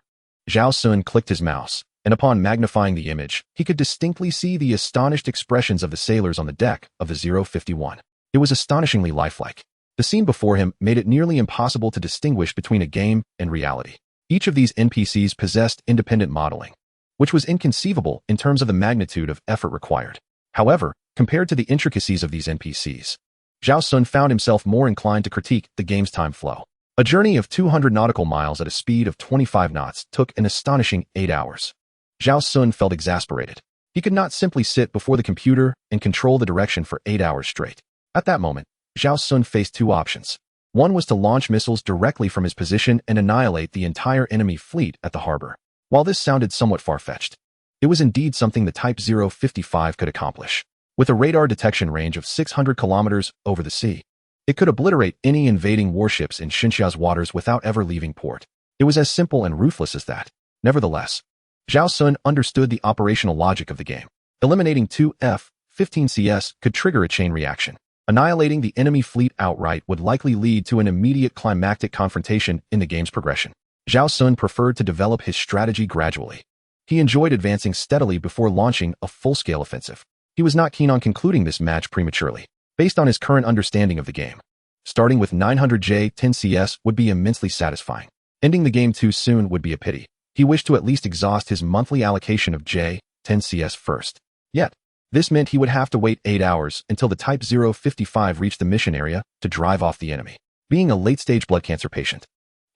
Speaker 1: Zhao Xun clicked his mouse, and upon magnifying the image, he could distinctly see the astonished expressions of the sailors on the deck of the 051. It was astonishingly lifelike. The scene before him made it nearly impossible to distinguish between a game and reality. Each of these NPCs possessed independent modeling, which was inconceivable in terms of the magnitude of effort required. However, compared to the intricacies of these NPCs, Zhao Xun found himself more inclined to critique the game's time flow. A journey of 200 nautical miles at a speed of 25 knots took an astonishing 8 hours. Zhao Xun felt exasperated. He could not simply sit before the computer and control the direction for 8 hours straight. At that moment, Zhao Xun faced two options. One was to launch missiles directly from his position and annihilate the entire enemy fleet at the harbor. While this sounded somewhat far-fetched, it was indeed something the Type 055 could accomplish. With a radar detection range of 600 kilometers over the sea, it could obliterate any invading warships in Xinxia's waters without ever leaving port. It was as simple and ruthless as that. Nevertheless, Zhao Xun understood the operational logic of the game. Eliminating two F-15CS could trigger a chain reaction. Annihilating the enemy fleet outright would likely lead to an immediate climactic confrontation in the game's progression. Zhao Xun preferred to develop his strategy gradually. He enjoyed advancing steadily before launching a full-scale offensive. He was not keen on concluding this match prematurely, based on his current understanding of the game. Starting with 900 J-10CS would be immensely satisfying. Ending the game too soon would be a pity. He wished to at least exhaust his monthly allocation of J-10CS first. Yet, this meant he would have to wait 8 hours until the Type 055 reached the mission area to drive off the enemy. Being a late-stage blood cancer patient,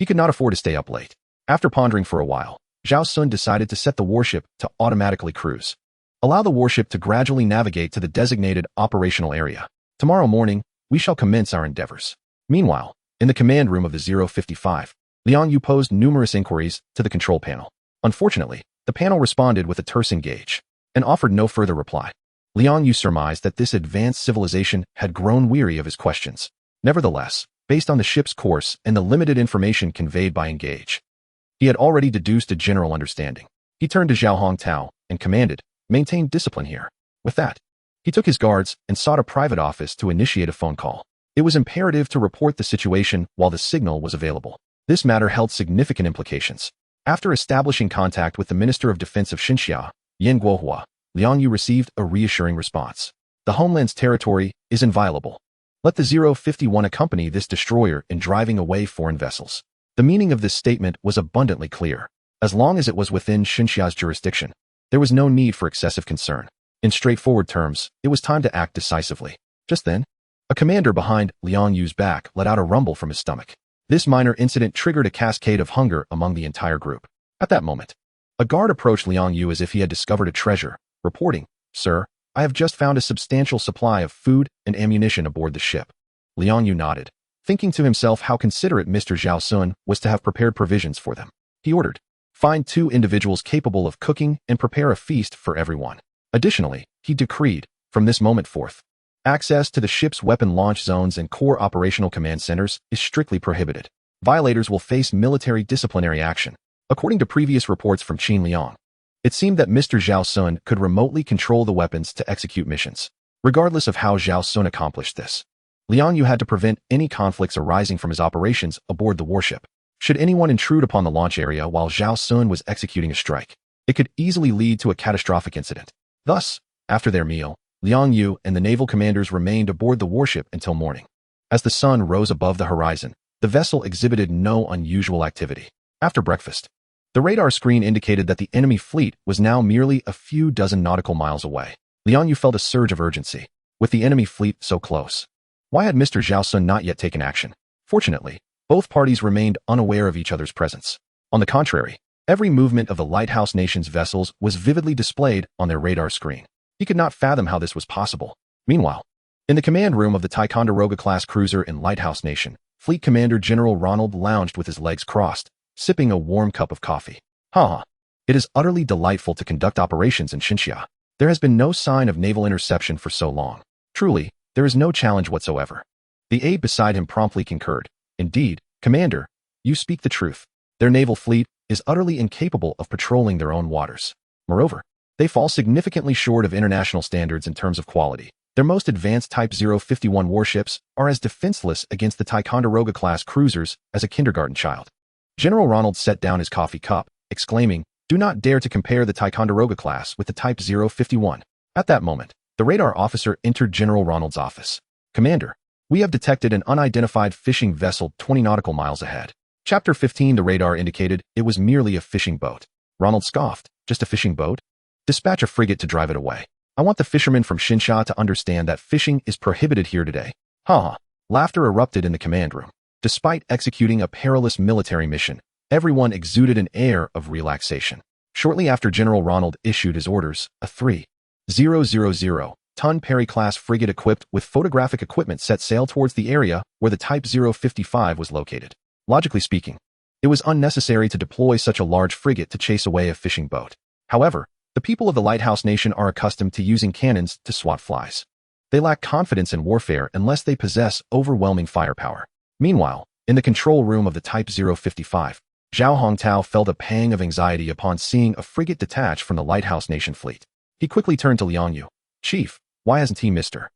Speaker 1: he could not afford to stay up late. After pondering for a while, Zhao Xun decided to set the warship to automatically cruise. Allow the warship to gradually navigate to the designated operational area. Tomorrow morning, we shall commence our endeavors. Meanwhile, in the command room of the 055, Liang Yu posed numerous inquiries to the control panel. Unfortunately, the panel responded with a terse engage and offered no further reply. Liang Yu surmised that this advanced civilization had grown weary of his questions. Nevertheless, based on the ship's course and the limited information conveyed by Engage, he had already deduced a general understanding. He turned to Zhao Hongtao and commanded, "Maintain discipline here." With that, he took his guards and sought a private office to initiate a phone call. It was imperative to report the situation while the signal was available. This matter held significant implications. After establishing contact with the Minister of Defense of Xinxia, Yan Guohua, Liang Yu received a reassuring response. The homeland's territory is inviolable. Let the 051 accompany this destroyer in driving away foreign vessels. The meaning of this statement was abundantly clear. As long as it was within Xinxia's jurisdiction, there was no need for excessive concern. In straightforward terms, it was time to act decisively. Just then, a commander behind Liang Yu's back let out a rumble from his stomach. This minor incident triggered a cascade of hunger among the entire group. At that moment, a guard approached Liang Yu as if he had discovered a treasure, reporting, "Sir, I have just found a substantial supply of food and ammunition aboard the ship." Liang Yu nodded, thinking to himself how considerate Mr. Zhao Xun was to have prepared provisions for them. He ordered, "Find 2 individuals capable of cooking and prepare a feast for everyone." Additionally, he decreed, from this moment forth, access to the ship's weapon launch zones and core operational command centers is strictly prohibited. Violators will face military disciplinary action. According to previous reports from Qin Liang, it seemed that Mr. Zhao Xun could remotely control the weapons to execute missions. Regardless of how Zhao Xun accomplished this, Liang Yu had to prevent any conflicts arising from his operations aboard the warship. Should anyone intrude upon the launch area while Zhao Xun was executing a strike, it could easily lead to a catastrophic incident. Thus, after their meal, Liang Yu and the naval commanders remained aboard the warship until morning. As the sun rose above the horizon, the vessel exhibited no unusual activity. After breakfast, the radar screen indicated that the enemy fleet was now merely a few dozen nautical miles away. Liang Yu felt a surge of urgency. With the enemy fleet so close, why had Mr. Zhao Xun not yet taken action? Fortunately, both parties remained unaware of each other's presence. On the contrary, every movement of the Lighthouse Nation's vessels was vividly displayed on their radar screen. He could not fathom how this was possible. Meanwhile, in the command room of the Ticonderoga-class cruiser in Lighthouse Nation, Fleet Commander General Ronald lounged with his legs crossed, sipping a warm cup of coffee. It is utterly delightful to conduct operations in Xinxia. There has been no sign of naval interception for so long. Truly, there is no challenge whatsoever. The aide beside him promptly concurred. Indeed, Commander, you speak the truth. Their naval fleet is utterly incapable of patrolling their own waters. Moreover, they fall significantly short of international standards in terms of quality. Their most advanced Type 051 warships are as defenseless against the Ticonderoga-class cruisers as a kindergarten child. General Ronald set down his coffee cup, exclaiming, "Do not dare to compare the Ticonderoga class with the Type 051. At that moment, the radar officer entered General Ronald's office. "Commander, we have detected an unidentified fishing vessel 20 nautical miles ahead." Chapter 15. The radar indicated it was merely a fishing boat. Ronald scoffed. "Just a fishing boat? Dispatch a frigate to drive it away. I want the fishermen from Xinxia to understand that fishing is prohibited here today." Laughter erupted in the command room. Despite executing a perilous military mission, everyone exuded an air of relaxation. Shortly after General Ronald issued his orders, a 3,000-ton Perry-class frigate equipped with photographic equipment set sail towards the area where the Type 055 was located. Logically speaking, it was unnecessary to deploy such a large frigate to chase away a fishing boat. However, the people of the Lighthouse Nation are accustomed to using cannons to swat flies. They lack confidence in warfare unless they possess overwhelming firepower. Meanwhile, in the control room of the Type 055, Zhao Hongtao felt a pang of anxiety upon seeing a frigate detach from the Lighthouse Nation fleet. He quickly turned to Liang Yu. "Chief, why hasn't he Mr.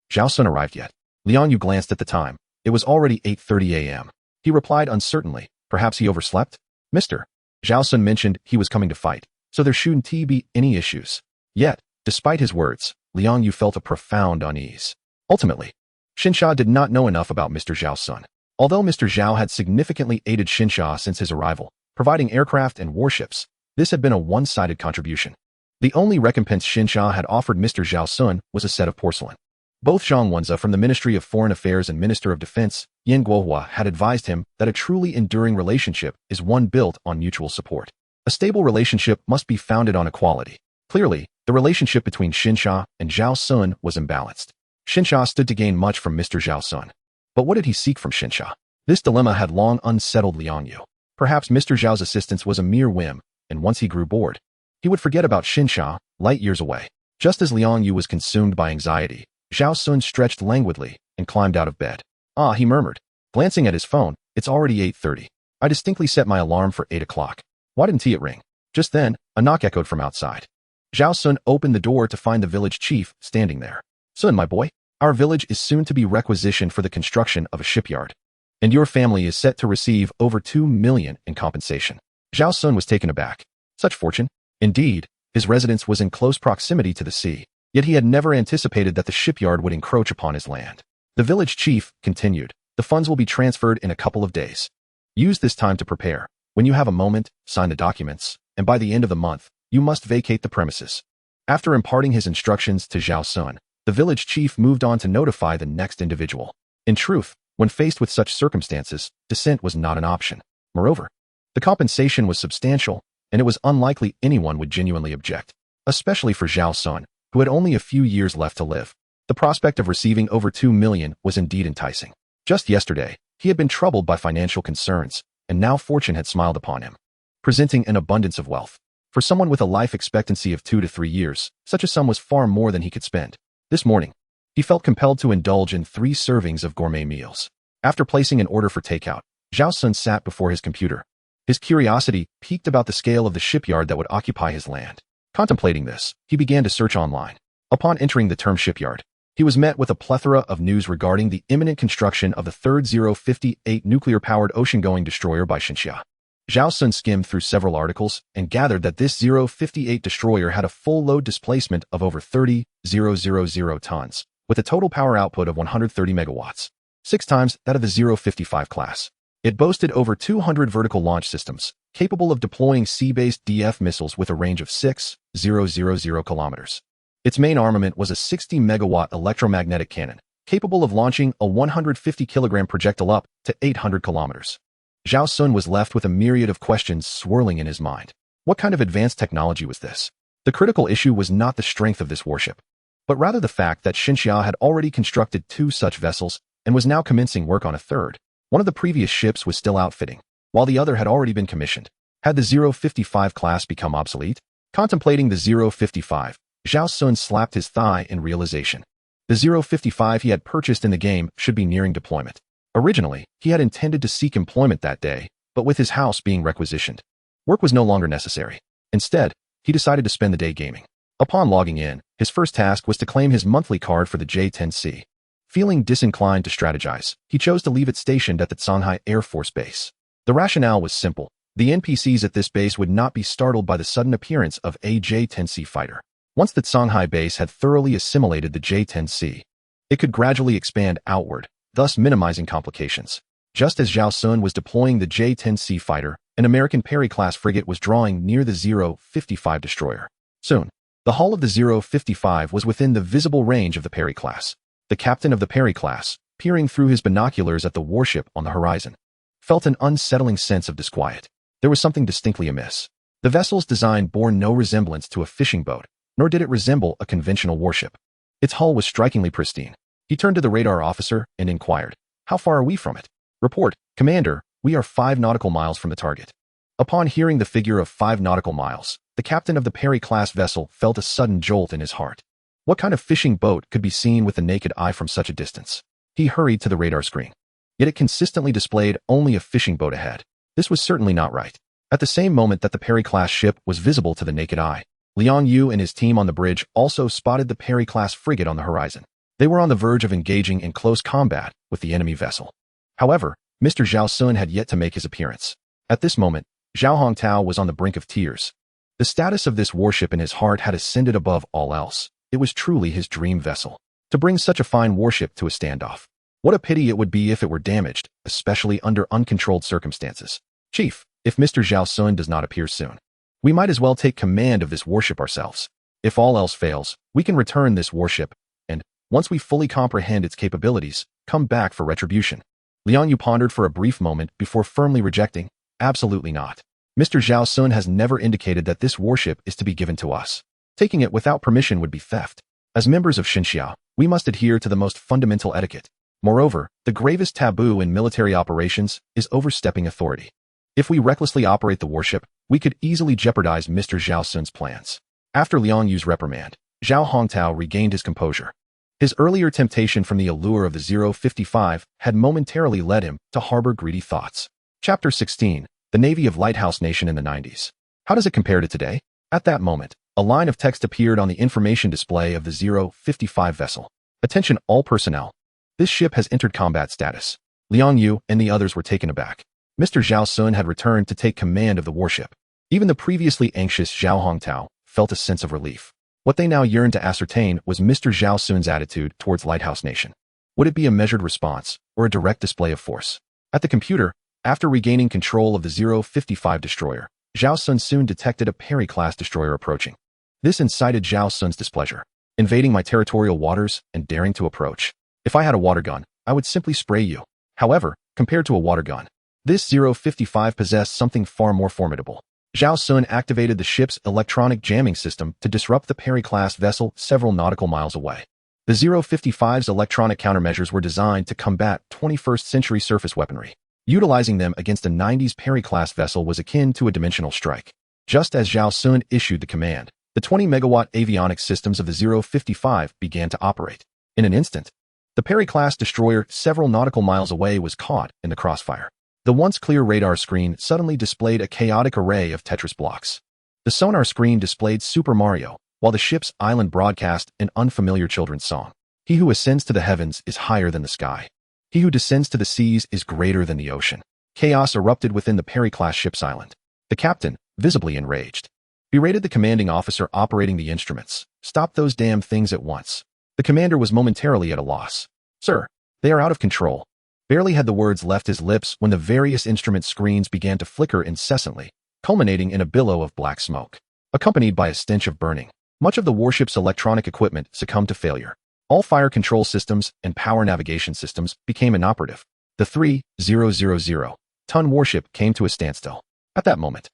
Speaker 1: Zhao Xun arrived yet?" Liang Yu glanced at the time. It was already 8:30 a.m. He replied uncertainly, "Perhaps he overslept?" "Mr. Zhao Xun mentioned he was coming to fight, so there shouldn't be any issues." Yet, despite his words, Liang Yu felt a profound unease. Ultimately, Xinxia did not know enough about Mr. Zhao Xun. Although Mr. Zhao had significantly aided Xinxia since his arrival, providing aircraft and warships, this had been a one-sided contribution. The only recompense Xinxia had offered Mr. Zhao Xun was a set of porcelain. Both Zhang Wenze from the Ministry of Foreign Affairs and Minister of Defense, Yan Guohua, had advised him that a truly enduring relationship is one built on mutual support. A stable relationship must be founded on equality. Clearly, the relationship between Xinxia and Zhao Xun was imbalanced. Xinxia stood to gain much from Mr. Zhao Xun. But what did he seek from Xinxia? This dilemma had long unsettled Liang Yu. Perhaps Mr. Zhao's assistance was a mere whim, and once he grew bored, he would forget about Xinxia, light years away. Just as Liang Yu was consumed by anxiety, Zhao Xun stretched languidly and climbed out of bed. Ah, he murmured. Glancing at his phone, it's already 8:30. I distinctly set my alarm for 8 o'clock. Why didn't it ring? Just then, a knock echoed from outside. Zhao Xun opened the door to find the village chief standing there. Sun, my boy, our village is soon to be requisitioned for the construction of a shipyard, and your family is set to receive over 2 million in compensation. Zhao Xun was taken aback. Such fortune? Indeed, his residence was in close proximity to the sea, yet he had never anticipated that the shipyard would encroach upon his land. The village chief continued, the funds will be transferred in a couple of days. Use this time to prepare. When you have a moment, sign the documents, and by the end of the month, you must vacate the premises. After imparting his instructions to Zhao Xun, the village chief moved on to notify the next individual. In truth, when faced with such circumstances, dissent was not an option. Moreover, the compensation was substantial, and it was unlikely anyone would genuinely object, especially for Zhao Xun, who had only a few years left to live. The prospect of receiving over 2 million was indeed enticing. Just yesterday, he had been troubled by financial concerns, and now fortune had smiled upon him, presenting an abundance of wealth. For someone with a life expectancy of 2 to 3 years, such a sum was far more than he could spend. This morning, he felt compelled to indulge in 3 servings of gourmet meals. After placing an order for takeout, Zhao Xun sat before his computer. His curiosity piqued about the scale of the shipyard that would occupy his land. Contemplating this, he began to search online. Upon entering the term shipyard, he was met with a plethora of news regarding the imminent construction of the third 058 nuclear-powered ocean-going destroyer by Xinxia. Zhao Xun skimmed through several articles and gathered that this 058 destroyer had a full load displacement of over 30,000 tons, with a total power output of 130 megawatts, 6 times that of the 055 class. It boasted over 200 vertical launch systems, capable of deploying sea-based DF missiles with a range of 6,000 kilometers. Its main armament was a 60-megawatt electromagnetic cannon, capable of launching a 150-kilogram projectile up to 800 kilometers. Zhao Xun was left with a myriad of questions swirling in his mind. What kind of advanced technology was this? The critical issue was not the strength of this warship, but rather the fact that Xinxia had already constructed 2 such vessels and was now commencing work on a third. One of the previous ships was still outfitting, while the other had already been commissioned. Had the 055 class become obsolete? Contemplating the 055, Zhao Xun slapped his thigh in realization. The 055 he had purchased in the game should be nearing deployment. Originally, he had intended to seek employment that day, but with his house being requisitioned, work was no longer necessary. Instead, he decided to spend the day gaming. Upon logging in, his first task was to claim his monthly card for the J-10C. Feeling disinclined to strategize, he chose to leave it stationed at the Shanghai Air Force Base. The rationale was simple. The NPCs at this base would not be startled by the sudden appearance of a J-10C fighter. Once the Shanghai base had thoroughly assimilated the J-10C, it could gradually expand outward, thus minimizing complications. Just as Zhao Xun was deploying the J-10C fighter, an American Perry-class frigate was drawing near the 055 destroyer. Soon, the hull of the 055 was within the visible range of the Perry-class. The captain of the Perry-class, peering through his binoculars at the warship on the horizon, felt an unsettling sense of disquiet. There was something distinctly amiss. The vessel's design bore no resemblance to a fishing boat, nor did it resemble a conventional warship. Its hull was strikingly pristine. He turned to the radar officer and inquired, "How far are we from it?" "Report, Commander, we are 5 nautical miles from the target." Upon hearing the figure of 5 nautical miles, the captain of the Perry-class vessel felt a sudden jolt in his heart. What kind of fishing boat could be seen with the naked eye from such a distance? He hurried to the radar screen. Yet it consistently displayed only a fishing boat ahead. This was certainly not right. At the same moment that the Perry-class ship was visible to the naked eye, Liang Yu and his team on the bridge also spotted the Perry-class frigate on the horizon. They were on the verge of engaging in close combat with the enemy vessel. However, Mr. Zhao Xun had yet to make his appearance. At this moment, Zhao Hongtao was on the brink of tears. The status of this warship in his heart had ascended above all else. It was truly his dream vessel. To bring such a fine warship to a standoff. What a pity it would be if it were damaged, especially under uncontrolled circumstances. "Chief, if Mr. Zhao Xun does not appear soon, we might as well take command of this warship ourselves. If all else fails, we can return this warship, and, once we fully comprehend its capabilities, come back for retribution." Liang Yu pondered for a brief moment before firmly rejecting, "Absolutely not. Mr. Zhao Xun has never indicated that this warship is to be given to us. Taking it without permission would be theft. As members of Xinxia, we must adhere to the most fundamental etiquette. Moreover, the gravest taboo in military operations is overstepping authority. If we recklessly operate the warship, we could easily jeopardize Mr. Zhao Xun's plans." After Liang Yu's reprimand, Zhao Hongtao regained his composure. His earlier temptation from the allure of the 055 had momentarily led him to harbor greedy thoughts. Chapter 16. The Navy of Lighthouse Nation in the 90s. How does it compare to today? At that moment, a line of text appeared on the information display of the 055 vessel. Attention all personnel. This ship has entered combat status. Liang Yu and the others were taken aback. Mr. Zhao Xun had returned to take command of the warship. Even the previously anxious Zhao Hongtao felt a sense of relief. What they now yearned to ascertain was Mr. Zhao Xun's attitude towards Lighthouse Nation. Would it be a measured response or a direct display of force? At the computer, after regaining control of the 055 destroyer, Zhao Xun soon detected a Perry-class destroyer approaching. This incited Zhao Xun's displeasure, invading my territorial waters and daring to approach. If I had a water gun, I would simply spray you. However, compared to a water gun, this 055 possessed something far more formidable. Zhao Xun activated the ship's electronic jamming system to disrupt the Perry-class vessel several nautical miles away. The 055's electronic countermeasures were designed to combat 21st-century surface weaponry. Utilizing them against a 90s Perry-class vessel was akin to a dimensional strike. Just as Zhao Xun issued the command, the 20-megawatt avionics systems of the 055 began to operate. In an instant, the Perry-class destroyer several nautical miles away was caught in the crossfire. The once clear radar screen suddenly displayed a chaotic array of Tetris blocks. The sonar screen displayed Super Mario, while the ship's island broadcast an unfamiliar children's song. He who ascends to the heavens is higher than the sky. He who descends to the seas is greater than the ocean. Chaos erupted within the Perry-class ship's island. The captain, visibly enraged, berated the commanding officer operating the instruments. Stop those damn things at once. The commander was momentarily at a loss. Sir, they are out of control. Barely had the words left his lips when the various instrument screens began to flicker incessantly, culminating in a billow of black smoke, accompanied by a stench of burning. Much of the warship's electronic equipment succumbed to failure. All fire control systems and power navigation systems became inoperative. The 3,000-ton warship came to a standstill. At that moment,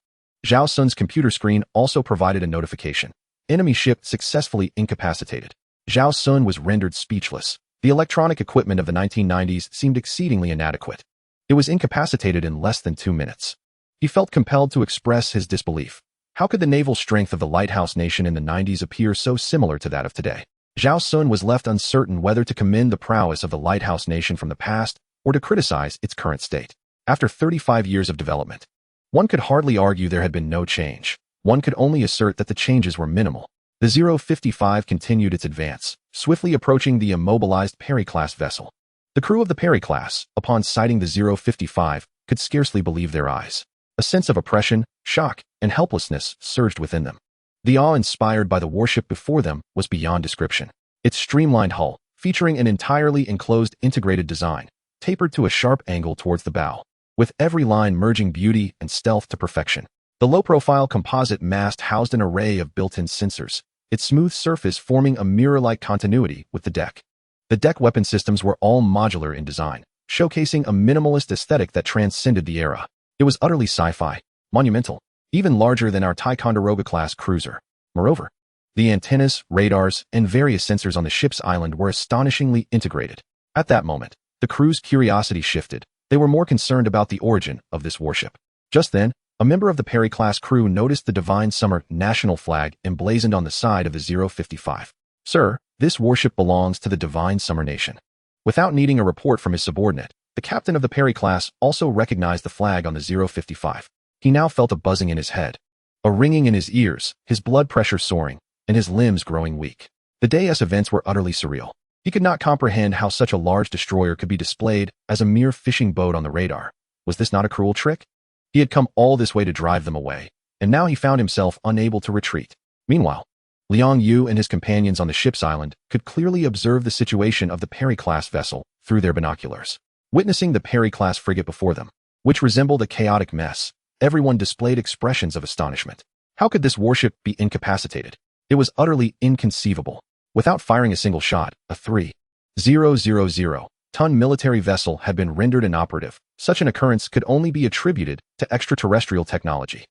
Speaker 1: Zhao Xun's computer screen also provided a notification. Enemy ship successfully incapacitated. Zhao Xun was rendered speechless. The electronic equipment of the 1990s seemed exceedingly inadequate. It was incapacitated in less than 2 minutes. He felt compelled to express his disbelief. How could the naval strength of the Lighthouse Nation in the 90s appear so similar to that of today? Zhao Xun was left uncertain whether to commend the prowess of the Lighthouse Nation from the past or to criticize its current state. After 35 years of development, one could hardly argue there had been no change. One could only assert that the changes were minimal. The 055 continued its advance, swiftly approaching the immobilized Perry-class vessel. The crew of the Perry-class, upon sighting the 055, could scarcely believe their eyes. A sense of oppression, shock, and helplessness surged within them. The awe inspired by the warship before them was beyond description. Its streamlined hull, featuring an entirely enclosed integrated design, tapered to a sharp angle towards the bow, with every line merging beauty and stealth to perfection. The low-profile composite mast housed an array of built-in sensors, its smooth surface forming a mirror-like continuity with the deck. The deck weapon systems were all modular in design, showcasing a minimalist aesthetic that transcended the era. It was utterly sci-fi, monumental, even larger than our Ticonderoga-class cruiser. Moreover, the antennas, radars, and various sensors on the ship's island were astonishingly integrated. At that moment, the crew's curiosity shifted. They were more concerned about the origin of this warship. Just then, a member of the Perry-class crew noticed the Divine Summer national flag emblazoned on the side of the 055. Sir, this warship belongs to the Divine Summer Nation. Without needing a report from his subordinate, the captain of the Perry-class also recognized the flag on the 055. He now felt a buzzing in his head, a ringing in his ears, his blood pressure soaring, and his limbs growing weak. The day's events were utterly surreal. He could not comprehend how such a large destroyer could be displayed as a mere fishing boat on the radar. Was this not a cruel trick? He had come all this way to drive them away, and now he found himself unable to retreat. Meanwhile, Liang Yu and his companions on the ship's island could clearly observe the situation of the Perry-class vessel through their binoculars. Witnessing the Perry-class frigate before them, which resembled a chaotic mess, everyone displayed expressions of astonishment. How could this warship be incapacitated? It was utterly inconceivable. Without firing a single shot, a 3,000-ton military vessel had been rendered inoperative. Such an occurrence could only be attributed to extraterrestrial technology.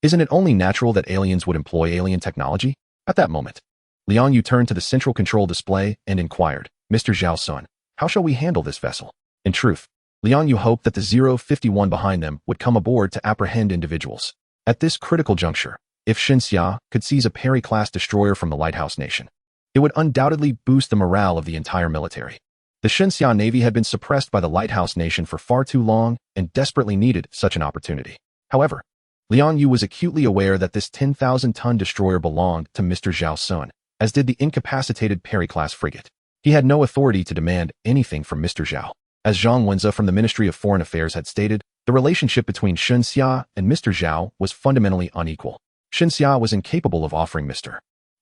Speaker 1: Isn't it only natural that aliens would employ alien technology? At that moment, Liang Yu turned to the central control display and inquired, Mr. Zhao Xun, how shall we handle this vessel? In truth, Liang Yu hoped that the 051 behind them would come aboard to apprehend individuals. At this critical juncture, If Xinxia could seize a Perry-class destroyer from the Lighthouse Nation, it would undoubtedly boost the morale of the entire military. The Xinxia Navy had been suppressed by the Lighthouse Nation for far too long and desperately needed such an opportunity. However, Liang Yu was acutely aware that this 10,000-ton destroyer belonged to Mr. Zhao Xun, as did the incapacitated Perry-class frigate. He had no authority to demand anything from Mr. Zhao. As Zhang Wenze from the Ministry of Foreign Affairs had stated, the relationship between Xinxia and Mr. Zhao was fundamentally unequal. Xinxia was incapable of offering Mr.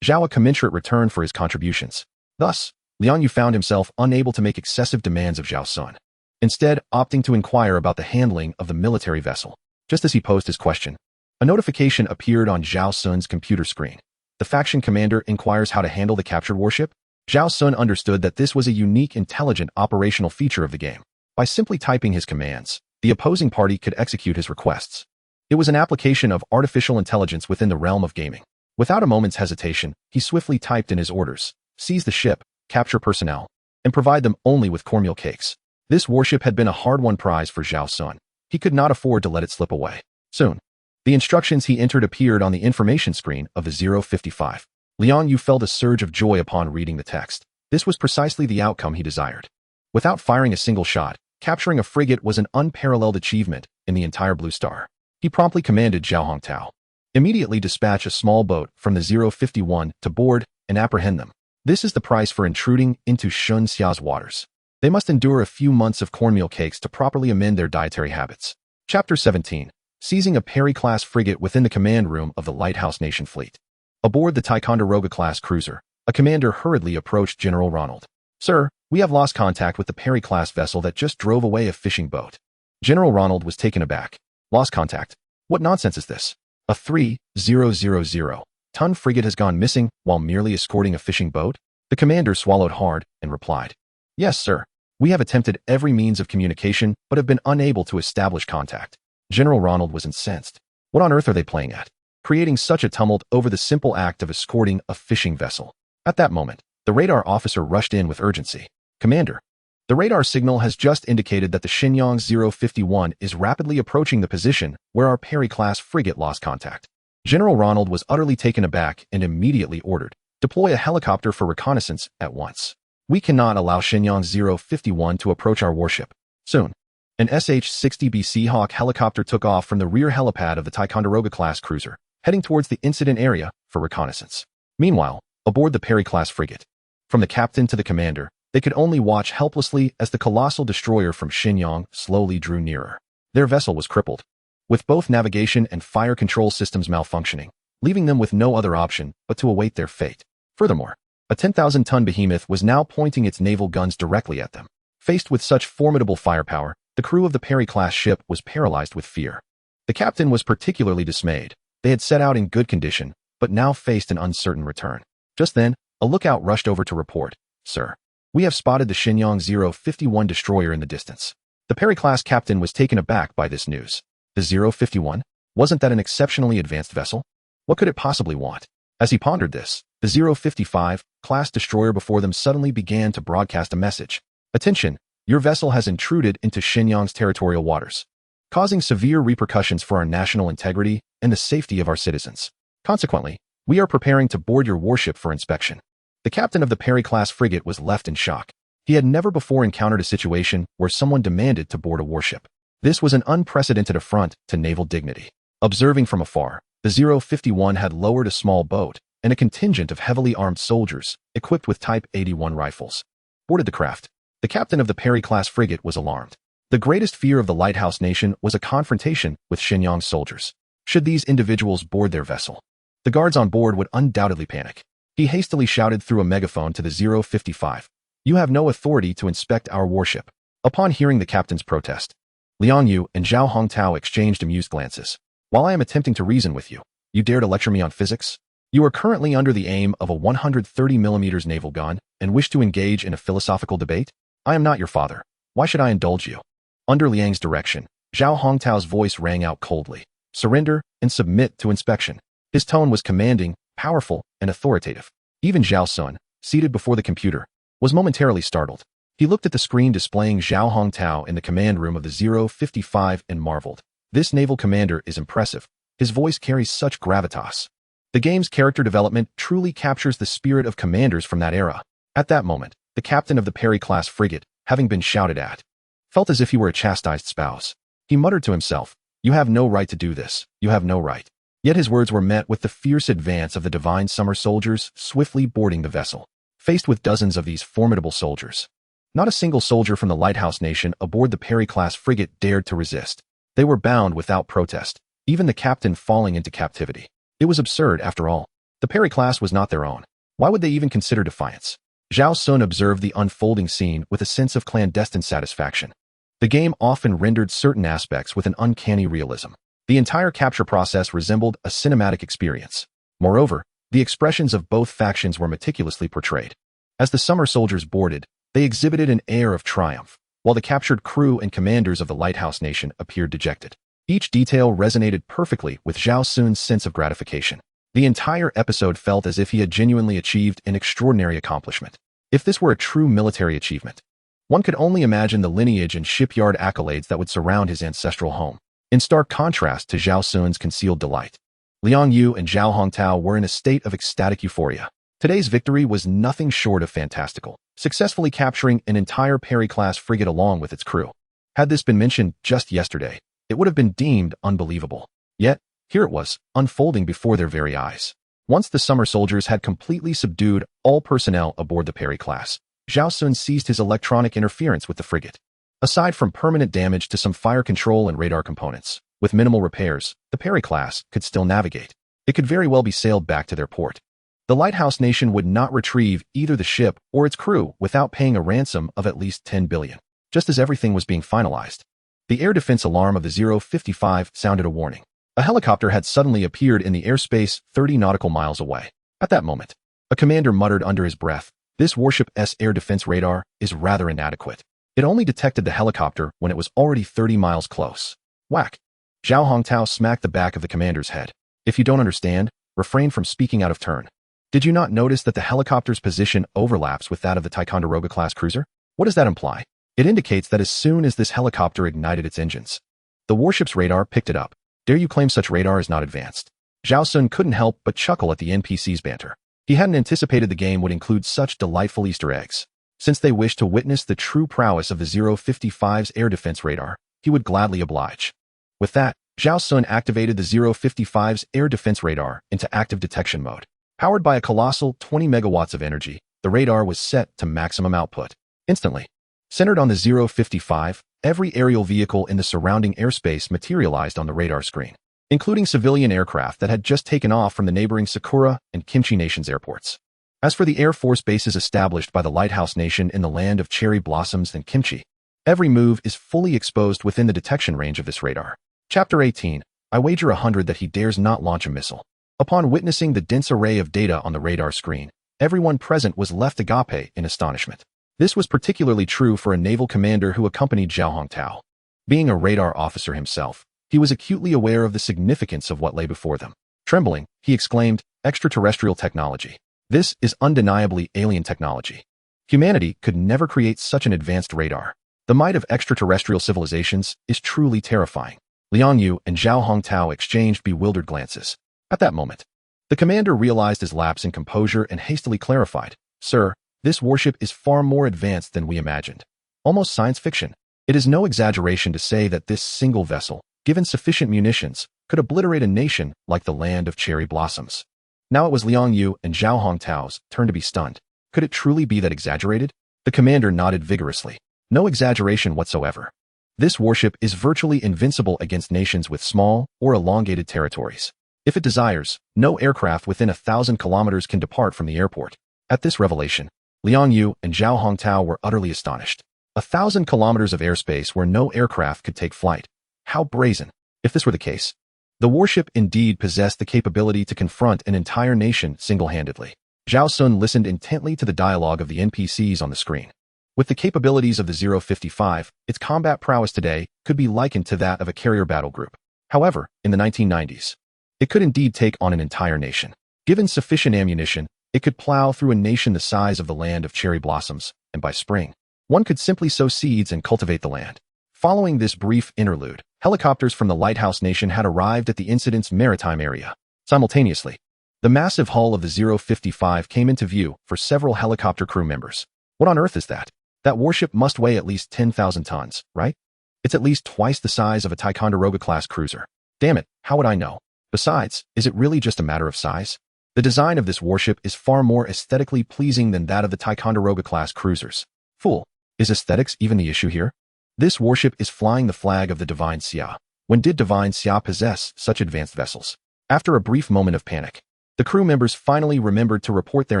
Speaker 1: Zhao a commensurate return for his contributions. Thus, Liang Yu found himself unable to make excessive demands of Zhao Xun, instead opting to inquire about the handling of the military vessel. Just as he posed his question, a notification appeared on Zhao Xun's computer screen. The faction commander inquires how to handle the captured warship. Zhao Xun understood that this was a unique intelligent operational feature of the game. By simply typing his commands, the opposing party could execute his requests. It was an application of artificial intelligence within the realm of gaming. Without a moment's hesitation, he swiftly typed in his orders: seize the ship, capture personnel, and provide them only with cornmeal cakes. This warship had been a hard-won prize for Zhao Xun. He could not afford to let it slip away. Soon, the instructions he entered appeared on the information screen of the 055. Liang Yu felt a surge of joy upon reading the text. This was precisely the outcome he desired. Without firing a single shot, capturing a frigate was an unparalleled achievement in the entire Blue Star. He promptly commanded Zhao Hongtao, immediately dispatch a small boat from the 051 to board and apprehend them. This is the price for intruding into Xinxia's waters. They must endure a few months of cornmeal cakes to properly amend their dietary habits. Chapter 17. Seizing a Perry-class frigate within the command room of the Lighthouse Nation fleet. Aboard the Ticonderoga-class cruiser, a commander hurriedly approached General Ronald. "Sir, we have lost contact with the Perry-class vessel that just drove away a fishing boat." General Ronald was taken aback. "Lost contact? What nonsense is this? A 3,000-ton frigate has gone missing while merely escorting a fishing boat?" The commander swallowed hard and replied, "Yes, sir. We have attempted every means of communication but have been unable to establish contact." General Ronald was incensed. What on earth are they playing at? Creating such a tumult over the simple act of escorting a fishing vessel. At that moment, the radar officer rushed in with urgency. "Commander, the radar signal has just indicated that the Shenyang 051 is rapidly approaching the position where our Perry-class frigate lost contact." General Ronald was utterly taken aback and immediately ordered, "Deploy a helicopter for reconnaissance at once. We cannot allow Shenyang 051 to approach our warship." Soon, an SH-60B Seahawk helicopter took off from the rear helipad of the Ticonderoga-class cruiser, heading towards the incident area for reconnaissance. Meanwhile, aboard the Perry-class frigate, from the captain to the commander, they could only watch helplessly as the colossal destroyer from Shenyang slowly drew nearer. Their vessel was crippled, with both navigation and fire control systems malfunctioning, leaving them with no other option but to await their fate. Furthermore, a 10,000-ton behemoth was now pointing its naval guns directly at them. Faced with such formidable firepower, the crew of the Perry-class ship was paralyzed with fear. The captain was particularly dismayed. They had set out in good condition, but now faced an uncertain return. Just then, a lookout rushed over to report, "Sir, we have spotted the Shenyang 051 destroyer in the distance." The Perry-class captain was taken aback by this news. The 051? Wasn't that an exceptionally advanced vessel? What could it possibly want? As he pondered this, the 055 class destroyer before them suddenly began to broadcast a message. "Attention, your vessel has intruded into Shenyang's territorial waters, causing severe repercussions for our national integrity and the safety of our citizens. Consequently, we are preparing to board your warship for inspection." The captain of the Perry-class frigate was left in shock. He had never before encountered a situation where someone demanded to board a warship. This was an unprecedented affront to naval dignity. Observing from afar, the 051 had lowered a small boat and a contingent of heavily armed soldiers, equipped with Type 81 rifles, boarded the craft. The captain of the Perry-class frigate was alarmed. The greatest fear of the Lighthouse Nation was a confrontation with Shenyang's soldiers. Should these individuals board their vessel, the guards on board would undoubtedly panic. He hastily shouted through a megaphone to the 055, "You have no authority to inspect our warship." Upon hearing the captain's protest, Liang Yu and Zhao Hongtao exchanged amused glances. "While I am attempting to reason with you, you dare to lecture me on physics? You are currently under the aim of a 130mm naval gun and wish to engage in a philosophical debate? I am not your father. Why should I indulge you?" Under Liang's direction, Zhao Hongtao's voice rang out coldly. "Surrender and submit to inspection." His tone was commanding, powerful, and authoritative. Even Zhao Xun, seated before the computer, was momentarily startled. He looked at the screen displaying Zhao Hongtao in the command room of the 055 and marveled. This naval commander is impressive. His voice carries such gravitas. The game's character development truly captures the spirit of commanders from that era. At that moment, the captain of the Perry-class frigate, having been shouted at, felt as if he were a chastised spouse. He muttered to himself, "You have no right to do this. You have no right." Yet his words were met with the fierce advance of the divine summer soldiers swiftly boarding the vessel. Faced with dozens of these formidable soldiers, not a single soldier from the Lighthouse Nation aboard the Perry-class frigate dared to resist. They were bound without protest, even the captain falling into captivity. It was absurd, after all. The Perry-class was not their own. Why would they even consider defiance? Zhao Xun observed the unfolding scene with a sense of clandestine satisfaction. The game often rendered certain aspects with an uncanny realism. The entire capture process resembled a cinematic experience. Moreover, the expressions of both factions were meticulously portrayed. As the summer soldiers boarded, they exhibited an air of triumph, while the captured crew and commanders of the Lighthouse Nation appeared dejected. Each detail resonated perfectly with Zhao Xun's sense of gratification. The entire episode felt as if he had genuinely achieved an extraordinary accomplishment. If this were a true military achievement, one could only imagine the lineage and shipyard accolades that would surround his ancestral home. In stark contrast to Zhao Xun's concealed delight, Liang Yu and Zhao Hongtao were in a state of ecstatic euphoria. Today's victory was nothing short of fantastical, successfully capturing an entire Perry-class frigate along with its crew. Had this been mentioned just yesterday, it would have been deemed unbelievable. Yet, here it was, unfolding before their very eyes. Once the summer soldiers had completely subdued all personnel aboard the Perry-class, Zhao Xun ceased his electronic interference with the frigate. Aside from permanent damage to some fire control and radar components, with minimal repairs, the Perry-class could still navigate. It could very well be sailed back to their port. The Lighthouse Nation would not retrieve either the ship or its crew without paying a ransom of at least 10 billion. Just as everything was being finalized, the air defense alarm of the 055 sounded a warning. A helicopter had suddenly appeared in the airspace 30 nautical miles away. At that moment, a commander muttered under his breath, "This warship's air defense radar is rather inadequate." It only detected the helicopter when it was already 30 miles close. Whack! Zhao Hongtao smacked the back of the commander's head. "If you don't understand, refrain from speaking out of turn. Did you not notice that the helicopter's position overlaps with that of the Ticonderoga-class cruiser? What does that imply? It indicates that as soon as this helicopter ignited its engines, the warship's radar picked it up. Dare you claim such radar is not advanced?" Zhao Xun couldn't help but chuckle at the NPC's banter. He hadn't anticipated the game would include such delightful Easter eggs. Since they wished to witness the true prowess of the 055's air defense radar, he would gladly oblige. With that, Zhao Xun activated the 055's air defense radar into active detection mode. Powered by a colossal 20 megawatts of energy, the radar was set to maximum output. Instantly, centered on the 055, every aerial vehicle in the surrounding airspace materialized on the radar screen, including civilian aircraft that had just taken off from the neighboring Sakura and Kimchi Nations airports. As for the Air Force bases established by the Lighthouse Nation in the land of cherry blossoms and kimchi, every move is fully exposed within the detection range of this radar. Chapter 18. I wager 100 that he dares not launch a missile. Upon witnessing the dense array of data on the radar screen, everyone present was left agape in astonishment. This was particularly true for a naval commander who accompanied Zhao Hongtao. Being a radar officer himself, he was acutely aware of the significance of what lay before them. Trembling, he exclaimed, "Extraterrestrial technology. This is undeniably alien technology. Humanity could never create such an advanced radar. The might of extraterrestrial civilizations is truly terrifying." Liang Yu and Zhao Hongtao exchanged bewildered glances. At that moment, the commander realized his lapse in composure and hastily clarified, "Sir, this warship is far more advanced than we imagined. Almost science fiction. It is no exaggeration to say that this single vessel, given sufficient munitions, could obliterate a nation like the land of cherry blossoms." Now it was Liang Yu and Zhao Hongtao's turn to be stunned. Could it truly be that exaggerated? The commander nodded vigorously. No exaggeration whatsoever. This warship is virtually invincible against nations with small or elongated territories. If it desires, no aircraft within 1,000 kilometers can depart from the airport. At this revelation, Liang Yu and Zhao Hongtao were utterly astonished. 1,000 kilometers of airspace where no aircraft could take flight. How brazen! If this were the case, the warship indeed possessed the capability to confront an entire nation single-handedly. Zhao Xun listened intently to the dialogue of the NPCs on the screen. With the capabilities of the 055, its combat prowess today could be likened to that of a carrier battle group. However, in the 1990s, it could indeed take on an entire nation. Given sufficient ammunition, it could plow through a nation the size of the land of cherry blossoms, and by spring, one could simply sow seeds and cultivate the land. Following this brief interlude, helicopters from the Lighthouse Nation had arrived at the incident's maritime area. Simultaneously, the massive hull of the 055 came into view for several helicopter crew members. What on earth is that? That warship must weigh at least 10,000 tons, right? It's at least twice the size of a Ticonderoga-class cruiser. Damn it, how would I know? Besides, is it really just a matter of size? The design of this warship is far more aesthetically pleasing than that of the Ticonderoga-class cruisers. Fool, is aesthetics even the issue here? This warship is flying the flag of the Divine Xia. When did Divine Xia possess such advanced vessels? After a brief moment of panic, the crew members finally remembered to report their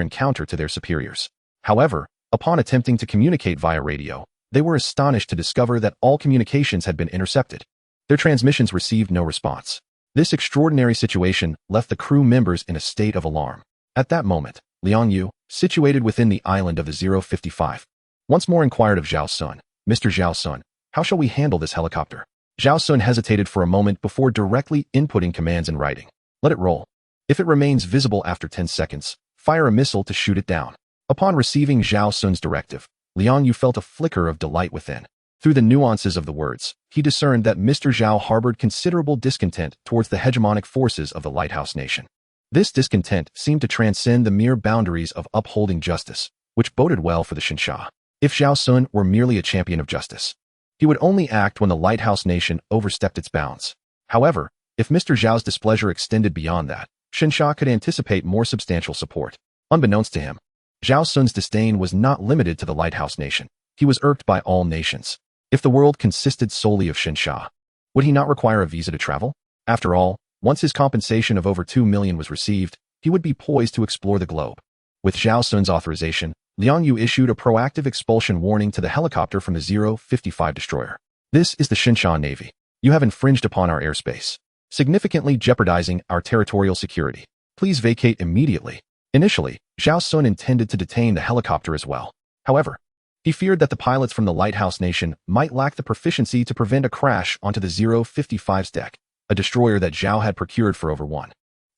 Speaker 1: encounter to their superiors. However, upon attempting to communicate via radio, they were astonished to discover that all communications had been intercepted. Their transmissions received no response. This extraordinary situation left the crew members in a state of alarm. At that moment, Liang Yu, situated within the island of the 055, once more inquired of Zhao Xun, "Mr. Zhao Xun, how shall we handle this helicopter?" Zhao Xun hesitated for a moment before directly inputting commands in writing. "Let it roll. If it remains visible after 10 seconds, fire a missile to shoot it down." Upon receiving Zhao Xun's directive, Liang Yu felt a flicker of delight within. Through the nuances of the words, he discerned that Mr. Zhao harbored considerable discontent towards the hegemonic forces of the Lighthouse Nation. This discontent seemed to transcend the mere boundaries of upholding justice, which boded well for the Xinsha. If Zhao Xun were merely a champion of justice, he would only act when the Lighthouse Nation overstepped its bounds. However, if Mr. Zhao's displeasure extended beyond that, Xinsha could anticipate more substantial support. Unbeknownst to him, Zhao Xun's disdain was not limited to the Lighthouse Nation. He was irked by all nations. If the world consisted solely of Xinsha, would he not require a visa to travel? After all, once his compensation of over 2 million was received, he would be poised to explore the globe. With Zhao Xun's authorization, Liang Yu issued a proactive expulsion warning to the helicopter from the 055 destroyer. "This is the Xinsha Navy. You have infringed upon our airspace, significantly jeopardizing our territorial security. Please vacate immediately." Initially, Zhao Xun intended to detain the helicopter as well. However, he feared that the pilots from the Lighthouse Nation might lack the proficiency to prevent a crash onto the 055's deck, a destroyer that Zhao had procured for over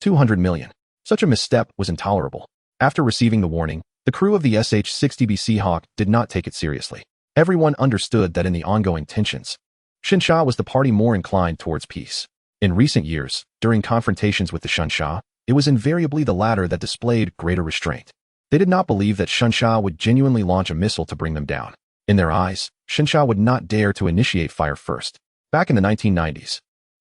Speaker 1: 200 million. Such a misstep was intolerable. After receiving the warning, the crew of the SH-60B Seahawk did not take it seriously. Everyone understood that in the ongoing tensions, Xinsha was the party more inclined towards peace. In recent years, during confrontations with the Xinsha, it was invariably the latter that displayed greater restraint. They did not believe that Xinsha would genuinely launch a missile to bring them down. In their eyes, Xinsha would not dare to initiate fire first. Back in the 1990s,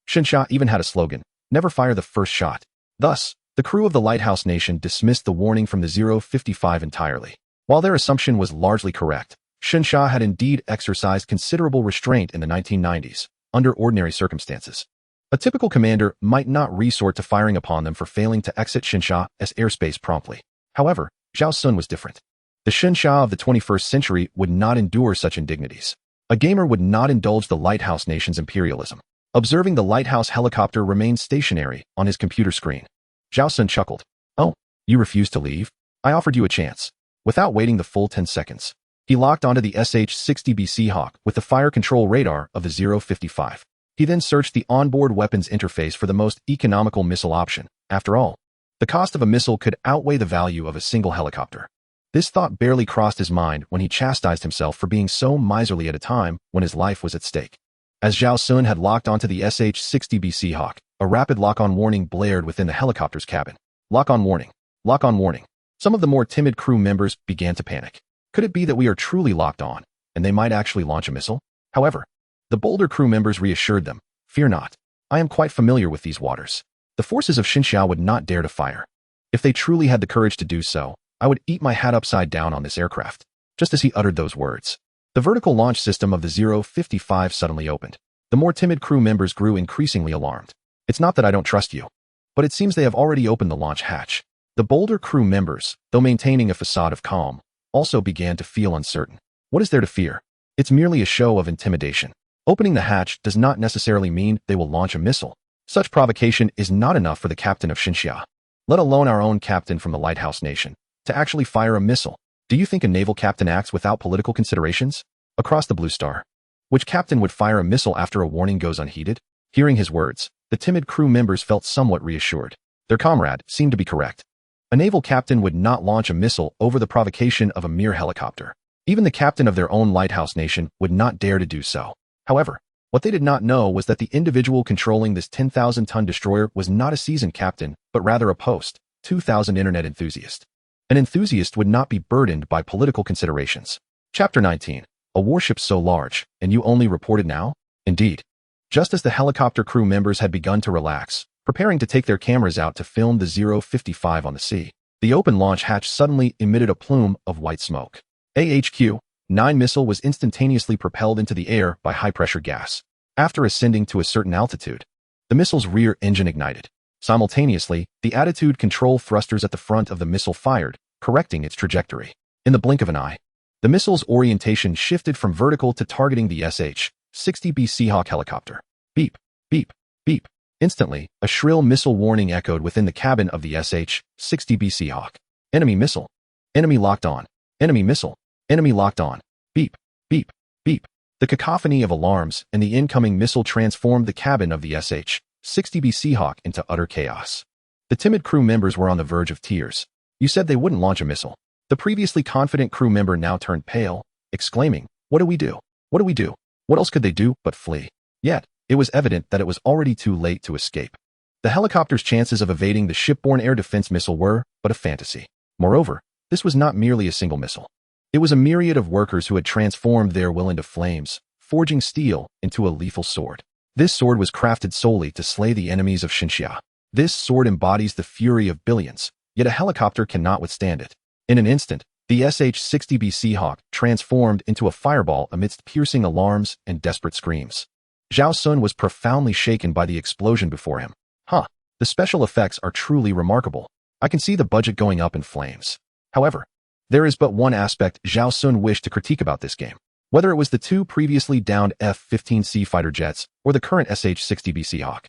Speaker 1: Xinsha even had a slogan, "Never fire the first shot." Thus, the crew of the Lighthouse Nation dismissed the warning from the 055 entirely. While their assumption was largely correct, Xinsha had indeed exercised considerable restraint in the 1990s, under ordinary circumstances. A typical commander might not resort to firing upon them for failing to exit Xinsha's airspace promptly. However, Zhao Xun was different. The Xinsha of the 21st century would not endure such indignities. A gamer would not indulge the Lighthouse Nation's imperialism. Observing the Lighthouse helicopter remain stationary on his computer screen, Zhao Xun chuckled. "Oh, you refused to leave? I offered you a chance." Without waiting the full 10 seconds, he locked onto the SH-60B Seahawk with the fire control radar of the 055. He then searched the onboard weapons interface for the most economical missile option. After all, the cost of a missile could outweigh the value of a single helicopter. This thought barely crossed his mind when he chastised himself for being so miserly at a time when his life was at stake. As Zhao Xun had locked onto the SH-60B Seahawk, a rapid lock-on warning blared within the helicopter's cabin. "Lock-on warning. Lock-on warning." Some of the more timid crew members began to panic. Could it be that we are truly locked on, and they might actually launch a missile? However, the bolder crew members reassured them, "Fear not. I am quite familiar with these waters. The forces of Xinsha would not dare to fire. If they truly had the courage to do so, I would eat my hat upside down on this aircraft." Just as he uttered those words, the vertical launch system of the 055 suddenly opened. The more timid crew members grew increasingly alarmed. "It's not that I don't trust you, but it seems they have already opened the launch hatch." The bolder crew members, though maintaining a facade of calm, also began to feel uncertain. What is there to fear? It's merely a show of intimidation. Opening the hatch does not necessarily mean they will launch a missile. Such provocation is not enough for the captain of Xinsha, let alone our own captain from the Lighthouse Nation, to actually fire a missile. Do you think a naval captain acts without political considerations? Across the Blue Star, which captain would fire a missile after a warning goes unheeded? Hearing his words, the timid crew members felt somewhat reassured. Their comrade seemed to be correct. A naval captain would not launch a missile over the provocation of a mere helicopter. Even the captain of their own Lighthouse Nation would not dare to do so. However, what they did not know was that the individual controlling this 10,000-ton destroyer was not a seasoned captain, but rather a post-2000 internet enthusiast. An enthusiast would not be burdened by political considerations. Chapter 19. A warship so large, and you only report it now? Indeed. Just as the helicopter crew members had begun to relax, preparing to take their cameras out to film the 055 on the sea, the open launch hatch suddenly emitted a plume of white smoke. AHQ-9 missile was instantaneously propelled into the air by high-pressure gas. After ascending to a certain altitude, the missile's rear engine ignited. Simultaneously, the attitude control thrusters at the front of the missile fired, correcting its trajectory. In the blink of an eye, the missile's orientation shifted from vertical to targeting the SH-60B Seahawk helicopter. Beep, beep, beep. Instantly, a shrill missile warning echoed within the cabin of the SH-60B Seahawk. Enemy missile. Enemy locked on. Enemy missile. Enemy locked on. Beep, beep, beep. The cacophony of alarms and the incoming missile transformed the cabin of the SH-60B Seahawk into utter chaos. The timid crew members were on the verge of tears. You said they wouldn't launch a missile. The previously confident crew member now turned pale, exclaiming, "What do we do? What do we do?" What else could they do but flee? Yet, it was evident that it was already too late to escape. The helicopter's chances of evading the shipborne air defense missile were but a fantasy. Moreover, this was not merely a single missile. It was a myriad of workers who had transformed their will into flames, forging steel into a lethal sword. This sword was crafted solely to slay the enemies of Xinxia. This sword embodies the fury of billions, yet a helicopter cannot withstand it. In an instant, the SH-60B Seahawk transformed into a fireball amidst piercing alarms and desperate screams. Zhao Xun was profoundly shaken by the explosion before him. The special effects are truly remarkable. I can see the budget going up in flames. However, there is but one aspect Zhao Xun wished to critique about this game. Whether it was the two previously downed F-15C fighter jets or the current SH-60B Seahawk.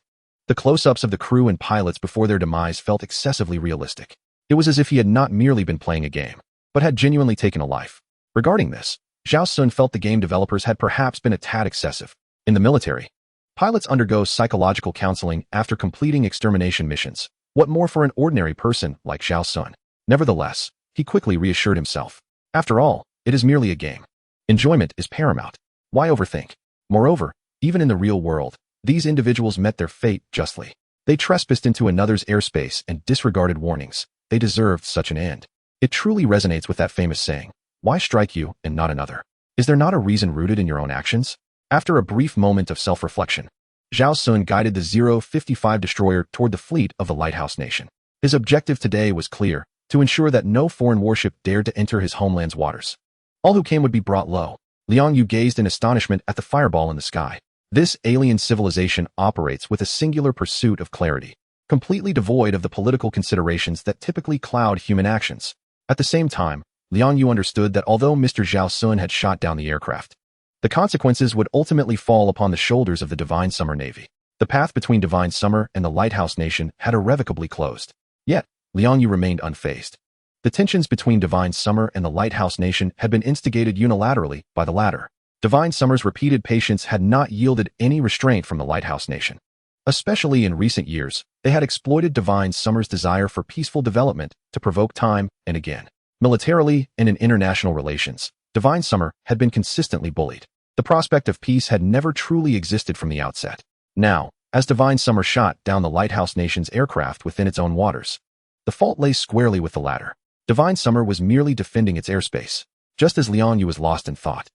Speaker 1: The close-ups of the crew and pilots before their demise felt excessively realistic. It was as if he had not merely been playing a game, but had genuinely taken a life. Regarding this, Zhao Xun felt the game developers had perhaps been a tad excessive. In the military, pilots undergo psychological counseling after completing extermination missions. What more for an ordinary person like Zhao Xun? Nevertheless, he quickly reassured himself. After all, it is merely a game. Enjoyment is paramount. Why overthink? Moreover, even in the real world, these individuals met their fate justly. They trespassed into another's airspace and disregarded warnings. They deserved such an end. It truly resonates with that famous saying, "Why strike you and not another?" Is there not a reason rooted in your own actions? After a brief moment of self-reflection, Zhao Xun guided the 055 destroyer toward the fleet of the Lighthouse Nation. His objective today was clear, to ensure that no foreign warship dared to enter his homeland's waters. All who came would be brought low. Liang Yu gazed in astonishment at the fireball in the sky. This alien civilization operates with a singular pursuit of clarity, completely devoid of the political considerations that typically cloud human actions. At the same time, Liang Yu understood that although Mr. Zhao Xun had shot down the aircraft, the consequences would ultimately fall upon the shoulders of the Divine Summer Navy. The path between Divine Summer and the Lighthouse Nation had irrevocably closed. Yet, Liang Yu remained unfazed. The tensions between Divine Summer and the Lighthouse Nation had been instigated unilaterally by the latter. Divine Summer's repeated patience had not yielded any restraint from the Lighthouse Nation. Especially in recent years, they had exploited Divine Summer's desire for peaceful development to provoke time and again. Militarily and in international relations, Divine Summer had been consistently bullied. The prospect of peace had never truly existed from the outset. Now, as Divine Summer shot down the Lighthouse Nation's aircraft within its own waters, the fault lay squarely with the latter. Divine Summer was merely defending its airspace, just as Liang Yu was lost in thought.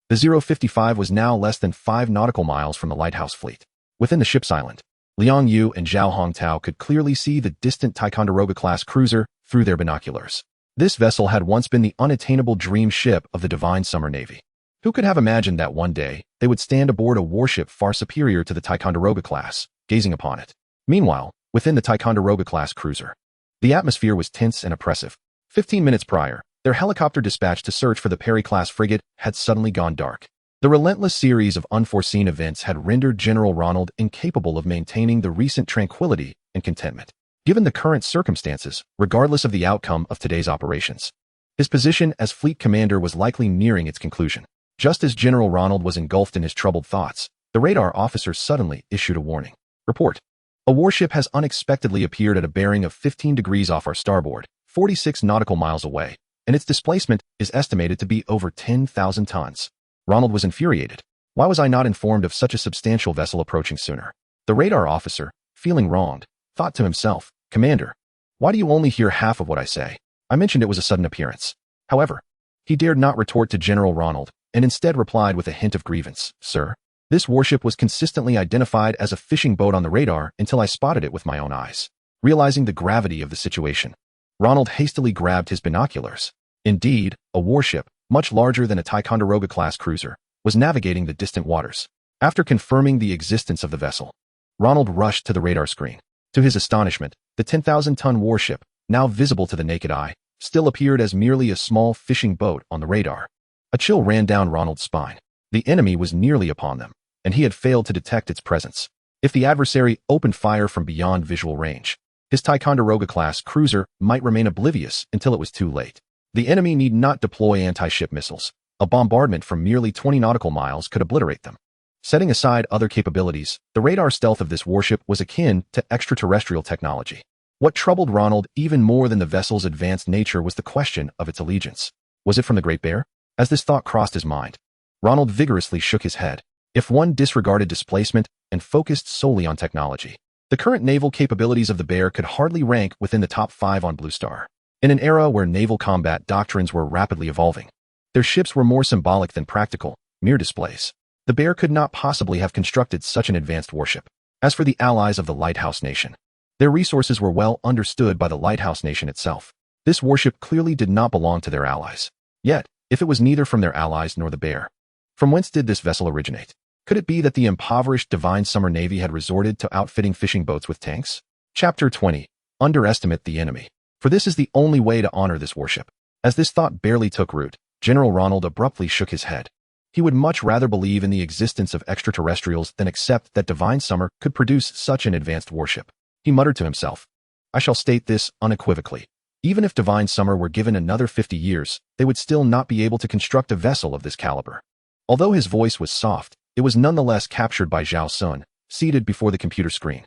Speaker 1: The 055 was now less than 5 nautical miles from the Lighthouse fleet. Within the ship's island, Liang Yu and Zhao Hongtao could clearly see the distant Ticonderoga-class cruiser through their binoculars. This vessel had once been the unattainable dream ship of the Divine Summer Navy. Who could have imagined that one day they would stand aboard a warship far superior to the Ticonderoga class, gazing upon it? Meanwhile, within the Ticonderoga-class cruiser, the atmosphere was tense and oppressive. 15 minutes prior, their helicopter dispatched to search for the Perry-class frigate had suddenly gone dark. The relentless series of unforeseen events had rendered General Ronald incapable of maintaining the recent tranquility and contentment. Given the current circumstances, regardless of the outcome of today's operations, his position as fleet commander was likely nearing its conclusion. Just as General Ronald was engulfed in his troubled thoughts, the radar officer suddenly issued a warning. Report. A warship has unexpectedly appeared at a bearing of 15 degrees off our starboard, 46 nautical miles away, and its displacement is estimated to be over 10,000 tons. Ronald was infuriated. Why was I not informed of such a substantial vessel approaching sooner? The radar officer, feeling wronged, thought to himself, Commander, why do you only hear half of what I say? I mentioned it was a sudden appearance. However, he dared not retort to General Ronald, and instead replied with a hint of grievance, Sir, this warship was consistently identified as a fishing boat on the radar until I spotted it with my own eyes. Realizing the gravity of the situation, Ronald hastily grabbed his binoculars. Indeed, a warship, much larger than a Ticonderoga-class cruiser, was navigating the distant waters. After confirming the existence of the vessel, Ronald rushed to the radar screen. To his astonishment, the 10,000-ton warship, now visible to the naked eye, still appeared as merely a small fishing boat on the radar. A chill ran down Ronald's spine. The enemy was nearly upon them, and he had failed to detect its presence. If the adversary opened fire from beyond visual range, his Ticonderoga-class cruiser might remain oblivious until it was too late. The enemy need not deploy anti-ship missiles. A bombardment from merely 20 nautical miles could obliterate them. Setting aside other capabilities, the radar stealth of this warship was akin to extraterrestrial technology. What troubled Ronald even more than the vessel's advanced nature was the question of its allegiance. Was it from the Great Bear? As this thought crossed his mind, Ronald vigorously shook his head. If one disregarded displacement and focused solely on technology, the current naval capabilities of the Bear could hardly rank within the top 5 on Blue Star. In an era where naval combat doctrines were rapidly evolving, their ships were more symbolic than practical, mere displays. The Bear could not possibly have constructed such an advanced warship. As for the allies of the Lighthouse Nation, their resources were well understood by the Lighthouse Nation itself. This warship clearly did not belong to their allies. Yet, if it was neither from their allies nor the Bear, from whence did this vessel originate? Could it be that the impoverished Divine Summer Navy had resorted to outfitting fishing boats with tanks? Chapter 20. Underestimate the enemy. For this is the only way to honor this warship. As this thought barely took root, General Ronald abruptly shook his head. He would much rather believe in the existence of extraterrestrials than accept that Divine Summer could produce such an advanced warship. He muttered to himself, I shall state this unequivocally. Even if Divine Summer were given another 50 years, they would still not be able to construct a vessel of this caliber. Although his voice was soft, it was nonetheless captured by Zhao Xun, seated before the computer screen.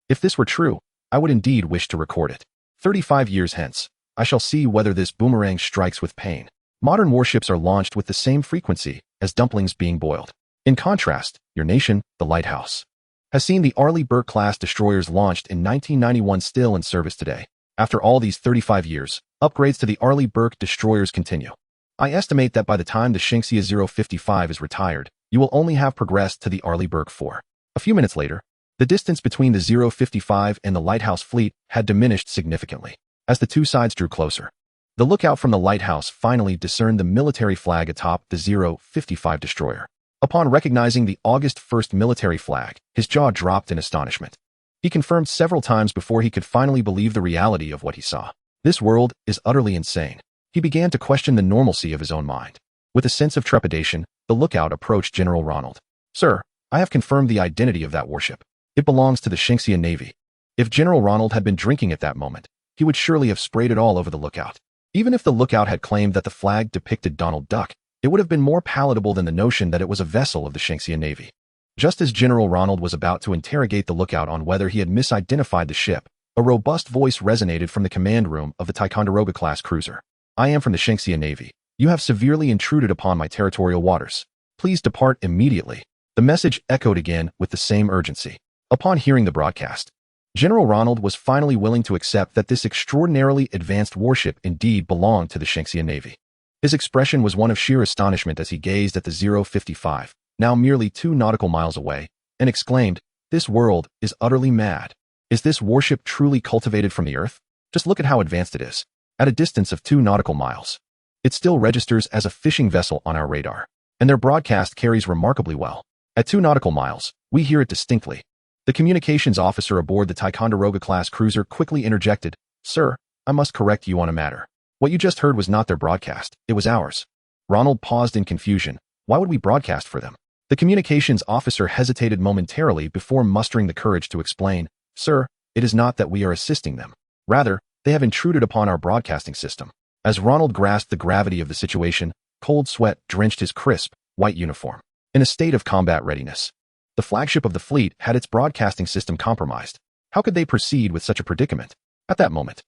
Speaker 1: If this were true, I would indeed wish to record it. 35 years hence, I shall see whether this boomerang strikes with pain. Modern warships are launched with the same frequency as dumplings being boiled. In contrast, your nation, the Lighthouse, has seen the Arleigh Burke-class destroyers launched in 1991 still in service today. After all these 35 years, upgrades to the Arleigh Burke destroyers continue. I estimate that by the time the Shinxia 055 is retired, you will only have progressed to the Arleigh Burke 4. A few minutes later, the distance between the 055 and the Lighthouse fleet had diminished significantly. As the two sides drew closer, the lookout from the Lighthouse finally discerned the military flag atop the 055 destroyer. Upon recognizing the August 1st military flag, his jaw dropped in astonishment. He confirmed several times before he could finally believe the reality of what he saw. This world is utterly insane. He began to question the normalcy of his own mind. With a sense of trepidation, the lookout approached General Ronald. Sir, I have confirmed the identity of that warship. It belongs to the Shinxia Navy. If General Ronald had been drinking at that moment, he would surely have sprayed it all over the lookout. Even if the lookout had claimed that the flag depicted Donald Duck, it would have been more palatable than the notion that it was a vessel of the Shinxia Navy. Just as General Ronald was about to interrogate the lookout on whether he had misidentified the ship, a robust voice resonated from the command room of the Ticonderoga-class cruiser. I am from the Shinxia Navy. You have severely intruded upon my territorial waters. Please depart immediately. The message echoed again with the same urgency. Upon hearing the broadcast, General Ronald was finally willing to accept that this extraordinarily advanced warship indeed belonged to the Shinxia Navy. His expression was one of sheer astonishment as he gazed at the 055, now merely 2 nautical miles away, and exclaimed, This world is utterly mad. Is this warship truly cultivated from the Earth? Just look at how advanced it is. At a distance of 2 nautical miles, it still registers as a fishing vessel on our radar, and their broadcast carries remarkably well. At 2 nautical miles, we hear it distinctly. The communications officer aboard the Ticonderoga-class cruiser quickly interjected, Sir, I must correct you on a matter. What you just heard was not their broadcast, it was ours. Ronald paused in confusion. Why would we broadcast for them? The communications officer hesitated momentarily before mustering the courage to explain, Sir, it is not that we are assisting them. Rather, they have intruded upon our broadcasting system. As Ronald grasped the gravity of the situation, cold sweat drenched his crisp, white uniform. In a state of combat readiness, the flagship of the fleet had its broadcasting system compromised. How could they proceed with such a predicament? At that moment,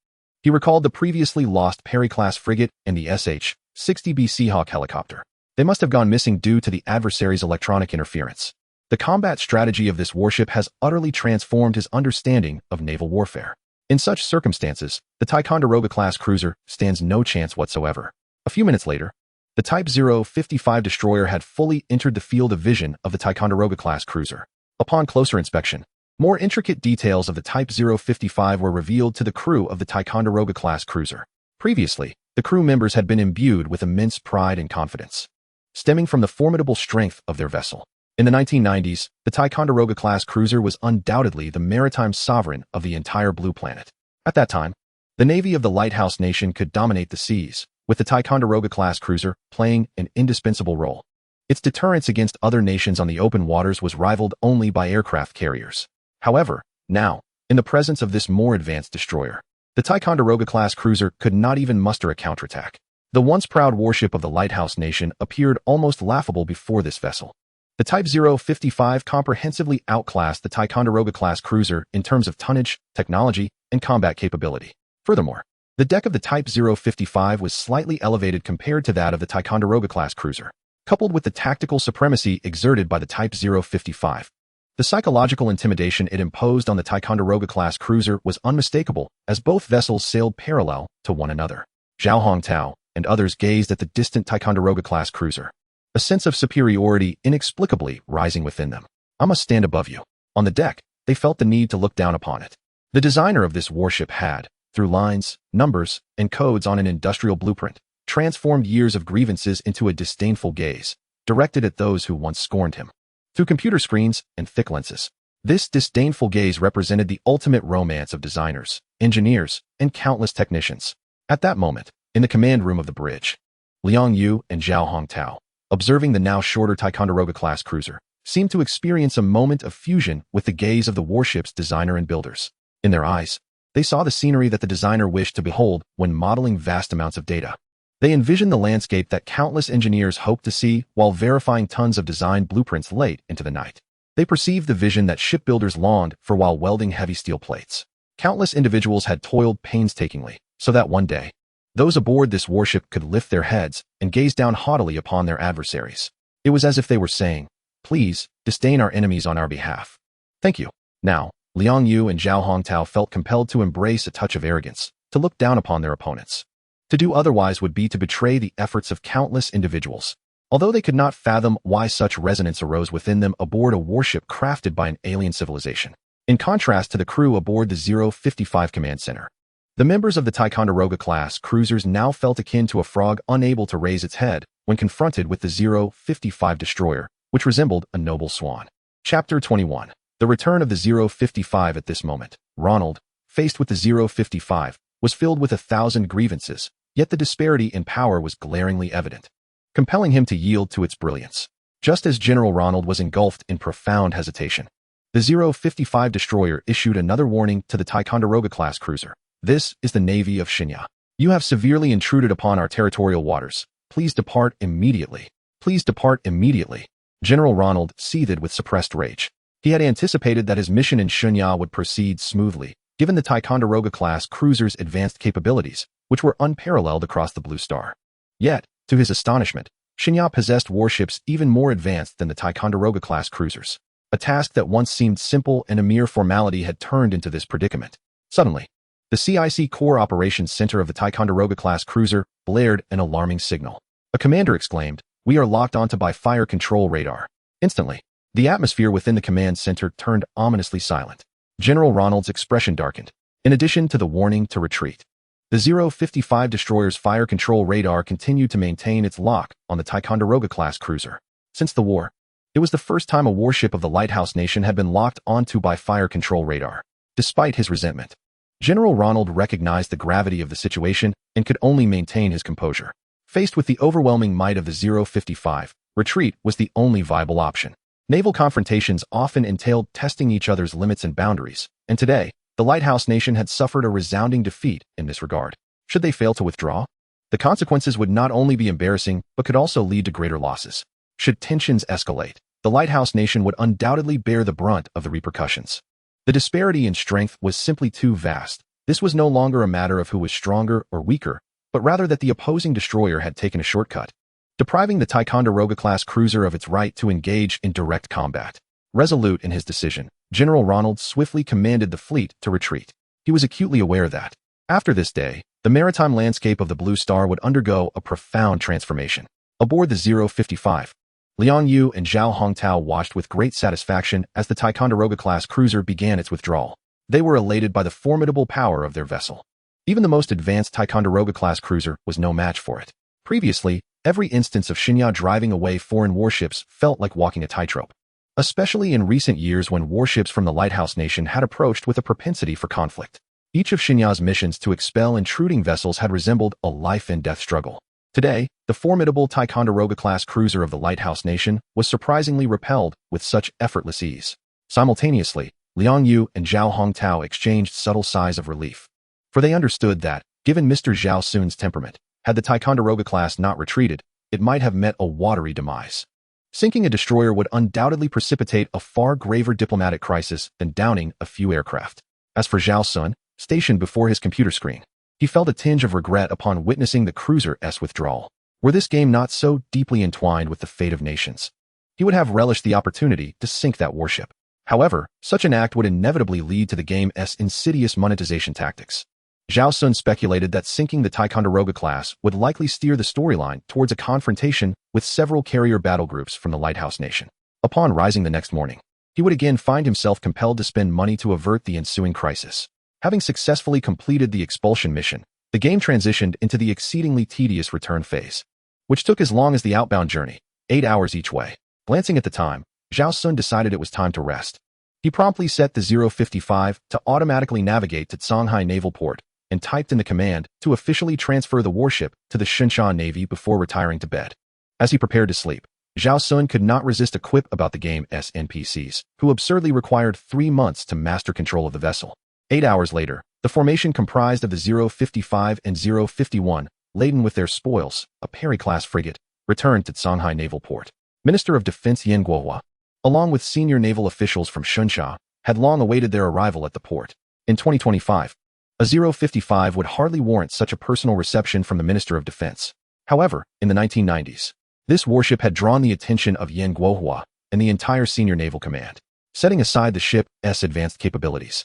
Speaker 1: he recalled the previously lost Perry-class frigate and the SH-60B Seahawk helicopter. They must have gone missing due to the adversary's electronic interference. The combat strategy of this warship has utterly transformed his understanding of naval warfare. In such circumstances, the Ticonderoga-class cruiser stands no chance whatsoever. A few minutes later, the Type 055 destroyer had fully entered the field of vision of the Ticonderoga-class cruiser. Upon closer inspection, more intricate details of the Type 055 were revealed to the crew of the Ticonderoga-class cruiser. Previously, the crew members had been imbued with immense pride and confidence, stemming from the formidable strength of their vessel. In the 1990s, the Ticonderoga-class cruiser was undoubtedly the maritime sovereign of the entire Blue Planet. At that time, the navy of the Lighthouse Nation could dominate the seas, with the Ticonderoga-class cruiser playing an indispensable role. Its deterrence against other nations on the open waters was rivaled only by aircraft carriers. However, now, in the presence of this more advanced destroyer, the Ticonderoga-class cruiser could not even muster a counterattack. The once proud warship of the Lighthouse Nation appeared almost laughable before this vessel. The Type 055 comprehensively outclassed the Ticonderoga-class cruiser in terms of tonnage, technology, and combat capability. Furthermore, the deck of the Type 055 was slightly elevated compared to that of the Ticonderoga-class cruiser. Coupled with the tactical supremacy exerted by the Type 055, the psychological intimidation it imposed on the Ticonderoga-class cruiser was unmistakable, as both vessels sailed parallel to one another. Zhao Hongtao and others gazed at the distant Ticonderoga-class cruiser, a sense of superiority inexplicably rising within them. "I must stand above you." On the deck, they felt the need to look down upon it. The designer of this warship had, through lines, numbers, and codes on an industrial blueprint, transformed years of grievances into a disdainful gaze, directed at those who once scorned him. Through computer screens and thick lenses, this disdainful gaze represented the ultimate romance of designers, engineers, and countless technicians. At that moment, in the command room of the bridge, Liang Yu and Zhao Hongtao, observing the now shorter Ticonderoga-class cruiser, seemed to experience a moment of fusion with the gaze of the warship's designer and builders. In their eyes, they saw the scenery that the designer wished to behold when modeling vast amounts of data. They envisioned the landscape that countless engineers hoped to see while verifying tons of design blueprints late into the night. They perceived the vision that shipbuilders longed for while welding heavy steel plates. Countless individuals had toiled painstakingly, so that one day, those aboard this warship could lift their heads and gaze down haughtily upon their adversaries. It was as if they were saying, "Please, disdain our enemies on our behalf. Thank you." Now, Liang Yu and Zhao Hongtao felt compelled to embrace a touch of arrogance, to look down upon their opponents. To do otherwise would be to betray the efforts of countless individuals. Although they could not fathom why such resonance arose within them aboard a warship crafted by an alien civilization. In contrast to the crew aboard the 055 Command Center, the members of the Ticonderoga-class cruisers now felt akin to a frog unable to raise its head when confronted with the 055 destroyer, which resembled a noble swan. Chapter 21. The return of the 055. At this moment, Ronald, faced with the 055, was filled with 1,000 grievances, yet the disparity in power was glaringly evident, compelling him to yield to its brilliance. Just as General Ronald was engulfed in profound hesitation, the 055 destroyer issued another warning to the Ticonderoga-class cruiser. "This is the Navy of Shinya. You have severely intruded upon our territorial waters. Please depart immediately. Please depart immediately." General Ronald seethed with suppressed rage. He had anticipated that his mission in Shinya would proceed smoothly, given the Ticonderoga-class cruiser's advanced capabilities, which were unparalleled across the Blue Star. Yet, to his astonishment, Shinya possessed warships even more advanced than the Ticonderoga-class cruisers. A task that once seemed simple and a mere formality had turned into this predicament. Suddenly, the CIC Core Operations Center of the Ticonderoga-class cruiser blared an alarming signal. A commander exclaimed, "We are locked onto by fire control radar." Instantly, the atmosphere within the command center turned ominously silent. General Ronald's expression darkened. In addition to the warning to retreat, the 055 destroyer's fire control radar continued to maintain its lock on the Ticonderoga-class cruiser. Since the war, it was the first time a warship of the Lighthouse Nation had been locked onto by fire control radar. Despite his resentment, General Ronald recognized the gravity of the situation and could only maintain his composure. Faced with the overwhelming might of the 055, retreat was the only viable option. Naval confrontations often entailed testing each other's limits and boundaries, and today, the Lighthouse Nation had suffered a resounding defeat in this regard. Should they fail to withdraw, the consequences would not only be embarrassing, but could also lead to greater losses. Should tensions escalate, the Lighthouse Nation would undoubtedly bear the brunt of the repercussions. The disparity in strength was simply too vast. This was no longer a matter of who was stronger or weaker, but rather that the opposing destroyer had taken a shortcut. depriving the Ticonderoga-class cruiser of its right to engage in direct combat. Resolute in his decision, General Ronald swiftly commanded the fleet to retreat. He was acutely aware that, after this day, the maritime landscape of the Blue Star would undergo a profound transformation. Aboard the 055, Liang Yu and Zhao Hongtao watched with great satisfaction as the Ticonderoga-class cruiser began its withdrawal. They were elated by the formidable power of their vessel. Even the most advanced Ticonderoga-class cruiser was no match for it. Previously, every instance of Xinhua driving away foreign warships felt like walking a tightrope, especially in recent years when warships from the Lighthouse Nation had approached with a propensity for conflict. Each of Xinhua's missions to expel intruding vessels had resembled a life-and-death struggle. Today, the formidable Ticonderoga-class cruiser of the Lighthouse Nation was surprisingly repelled with such effortless ease. Simultaneously, Liang Yu and Zhao Hongtao exchanged subtle sighs of relief, for they understood that, given Mr. Zhao Xun's temperament, had the Ticonderoga-class not retreated, it might have met a watery demise. Sinking a destroyer would undoubtedly precipitate a far graver diplomatic crisis than downing a few aircraft. As for Zhao Xun, stationed before his computer screen, he felt a tinge of regret upon witnessing the cruiser's withdrawal. Were this game not so deeply entwined with the fate of nations, he would have relished the opportunity to sink that warship. However, such an act would inevitably lead to the game's insidious monetization tactics. Zhao Xun speculated that sinking the Ticonderoga class would likely steer the storyline towards a confrontation with several carrier battle groups from the Lighthouse Nation. Upon rising the next morning, he would again find himself compelled to spend money to avert the ensuing crisis. Having successfully completed the expulsion mission, the game transitioned into the exceedingly tedious return phase, which took as long as the outbound journey, 8 hours each way. Glancing at the time, Zhao Xun decided it was time to rest. He promptly set the 055 to automatically navigate to Shanghai Naval Port and typed in the command to officially transfer the warship to the Shinsha Navy before retiring to bed. As he prepared to sleep, Zhao Xun could not resist a quip about the game's NPCs, who absurdly required 3 months to master control of the vessel. 8 hours later, the formation comprised of the 055 and 051, laden with their spoils, a Perry-class frigate, returned to Shanghai Naval Port. Minister of Defense Yan Guohua, along with senior naval officials from Shinsha, had long awaited their arrival at the port. In 2025, a 055 would hardly warrant such a personal reception from the Minister of Defense. However, in the 1990s, this warship had drawn the attention of Yan Guohua and the entire senior naval command. Setting aside the ship's advanced capabilities,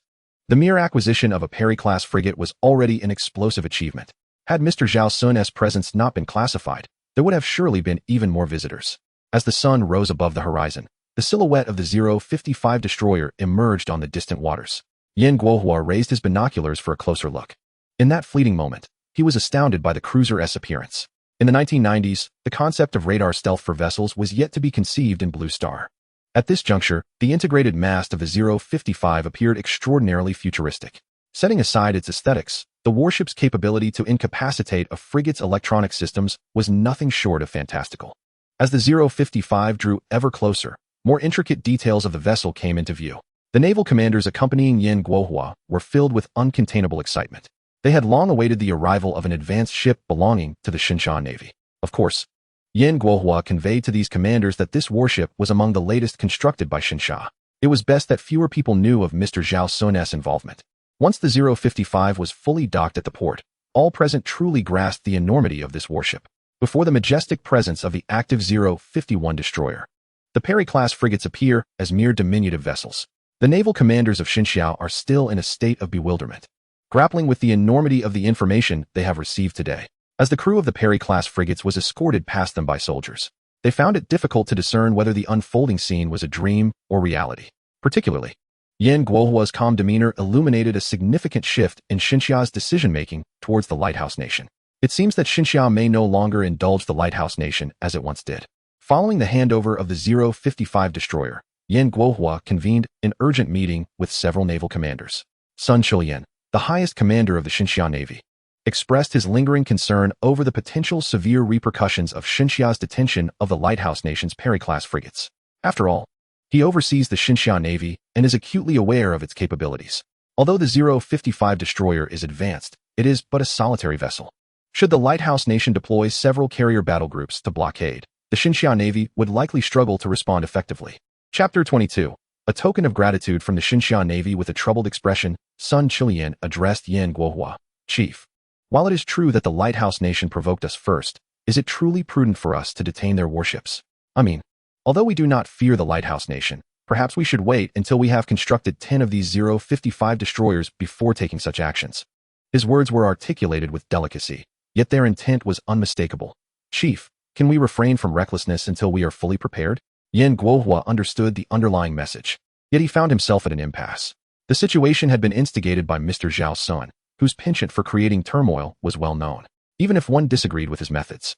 Speaker 1: the mere acquisition of a Perry-class frigate was already an explosive achievement. Had Mr. Zhao Xun's presence not been classified, there would have surely been even more visitors. As the sun rose above the horizon, the silhouette of the 055 destroyer emerged on the distant waters. Yan Guohua raised his binoculars for a closer look. In that fleeting moment, he was astounded by the cruiser's appearance. In the 1990s, the concept of radar stealth for vessels was yet to be conceived in Blue Star. At this juncture, the integrated mast of the 055 appeared extraordinarily futuristic. Setting aside its aesthetics, the warship's capability to incapacitate a frigate's electronic systems was nothing short of fantastical. As the 055 drew ever closer, more intricate details of the vessel came into view. The naval commanders accompanying Yan Guohua were filled with uncontainable excitement. They had long awaited the arrival of an advanced ship belonging to the Shinsha Navy. Of course, Yan Guohua conveyed to these commanders that this warship was among the latest constructed by Shinsha. It was best that fewer people knew of Mr. Zhao Xun's involvement. Once the 055 was fully docked at the port, all present truly grasped the enormity of this warship. Before the majestic presence of the active 051 destroyer, the Perry-class frigates appear as mere diminutive vessels. The naval commanders of Xinxiao are still in a state of bewilderment, grappling with the enormity of the information they have received today. As the crew of the Perry-class frigates was escorted past them by soldiers, they found it difficult to discern whether the unfolding scene was a dream or reality. Particularly, Yan Guohua's calm demeanor illuminated a significant shift in Xinxia's decision-making towards the Lighthouse Nation. It seems that Xinxia may no longer indulge the Lighthouse Nation as it once did. Following the handover of the 055 destroyer, Yan Guohua convened an urgent meeting with several naval commanders. Sun Chilian, the highest commander of the Xinxia Navy, expressed his lingering concern over the potential severe repercussions of Xinxia's detention of the Lighthouse Nation's Perry-class frigates. After all, he oversees the Xinxia Navy and is acutely aware of its capabilities. Although the 055 destroyer is advanced, it is but a solitary vessel. Should the Lighthouse Nation deploy several carrier battle groups to blockade, the Xinxia Navy would likely struggle to respond effectively. Chapter 22. A token of gratitude from the Xinxia Navy. With a troubled expression, Sun Chilian addressed Yan Guohua. Chief, while it is true that the Lighthouse Nation provoked us first, Is it truly prudent for us to detain their warships? I mean, although we do not fear the Lighthouse Nation, perhaps we should wait until we have constructed 10 of these 055 destroyers before taking such actions. His words were articulated with delicacy, yet their intent was unmistakable. Chief, can we refrain from recklessness until we are fully prepared? Yan Guohua understood the underlying message, yet he found himself at an impasse. The situation had been instigated by Mr. Zhao Xun, whose penchant for creating turmoil was well known, even if one disagreed with his methods.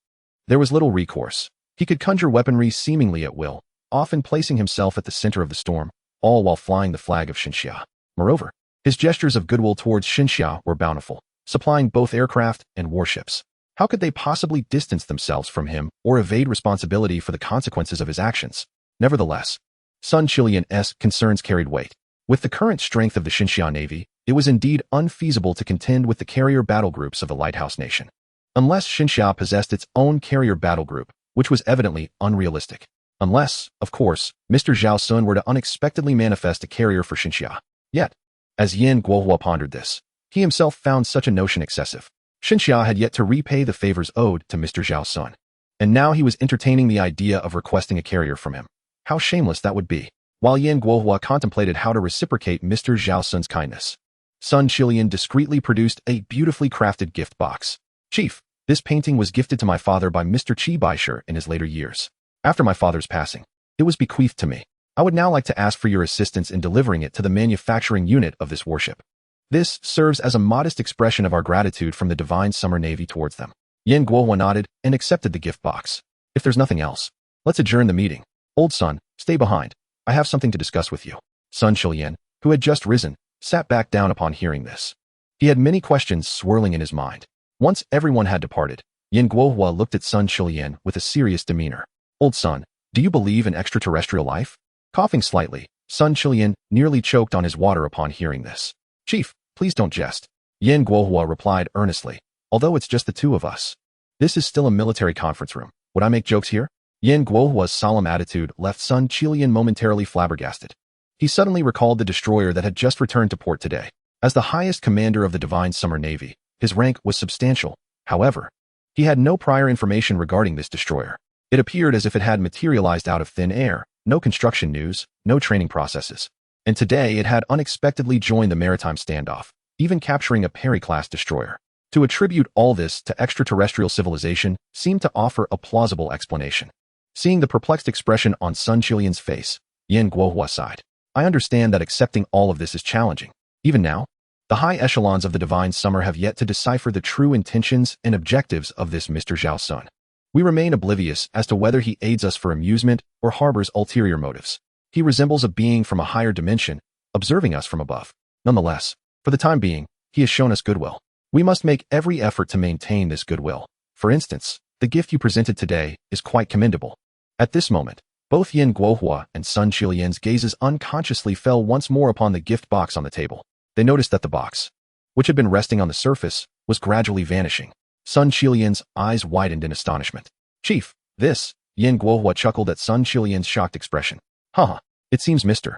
Speaker 1: There was little recourse. He could conjure weaponry seemingly at will, often placing himself at the center of the storm, all while flying the flag of Xinxia. Moreover, his gestures of goodwill towards Xinxia were bountiful, supplying both aircraft and warships. How could they possibly distance themselves from him or evade responsibility for the consequences of his actions? Nevertheless, Sun Qilian's concerns carried weight. With the current strength of the Xinxia Navy, it was indeed unfeasible to contend with the carrier battle groups of the Lighthouse Nation. Unless Xinxia possessed its own carrier battle group, which was evidently unrealistic. Unless, of course, Mr. Zhao Xun were to unexpectedly manifest a carrier for Xinxia. Yet, as Yan Guohua pondered this, he himself found such a notion excessive. Xinxia had yet to repay the favors owed to Mr. Zhao Xun, and now he was entertaining the idea of requesting a carrier from him. How shameless that would be. While Yan Guohua contemplated how to reciprocate Mr. Zhao Xun's kindness, Sun Qilian discreetly produced a beautifully crafted gift box. Chief, this painting was gifted to my father by Mr. Qi Baishe in his later years. After my father's passing, it was bequeathed to me. I would now like to ask for your assistance in delivering it to the manufacturing unit of this warship. This serves as a modest expression of our gratitude from the Divine Summer Navy towards them. Yan Guohua nodded and accepted the gift box. If there's nothing else, let's adjourn the meeting. Old Sun, stay behind. I have something to discuss with you. Sun Qilian, who had just risen, sat back down upon hearing this. He had many questions swirling in his mind. Once everyone had departed, Yan Guohua looked at Sun Qilian with a serious demeanor. Old Sun, do you believe in extraterrestrial life? Coughing slightly, Sun Qilian nearly choked on his water upon hearing this. Chief, please don't jest. Yan Guohua replied earnestly, although it's just the two of us. This is still a military conference room. Would I make jokes here? Yan Guohua's solemn attitude left Sun Qilian momentarily flabbergasted. He suddenly recalled the destroyer that had just returned to port today. As the highest commander of the Divine Summer Navy, his rank was substantial. However, he had no prior information regarding this destroyer. It appeared as if it had materialized out of thin air, no construction news, no training processes. And today it had unexpectedly joined the maritime standoff, even capturing a Perry-class destroyer. To attribute all this to extraterrestrial civilization seemed to offer a plausible explanation. Seeing the perplexed expression on Sun Qilian's face, Yan Guohua sighed. I understand that accepting all of this is challenging. Even now, the high echelons of the Divine Summer have yet to decipher the true intentions and objectives of this Mr. Zhao Xun. We remain oblivious as to whether he aids us for amusement or harbors ulterior motives. He resembles a being from a higher dimension, observing us from above. Nonetheless, for the time being, he has shown us goodwill. We must make every effort to maintain this goodwill. For instance, the gift you presented today is quite commendable. At this moment, both Yan Guohua and Sun Qilian's gazes unconsciously fell once more upon the gift box on the table. They noticed that the box, which had been resting on the surface, was gradually vanishing. Sun Qilian's eyes widened in astonishment. Chief, this, Yan Guohua chuckled at Sun Qilian's shocked expression. Haha, it seems Mr.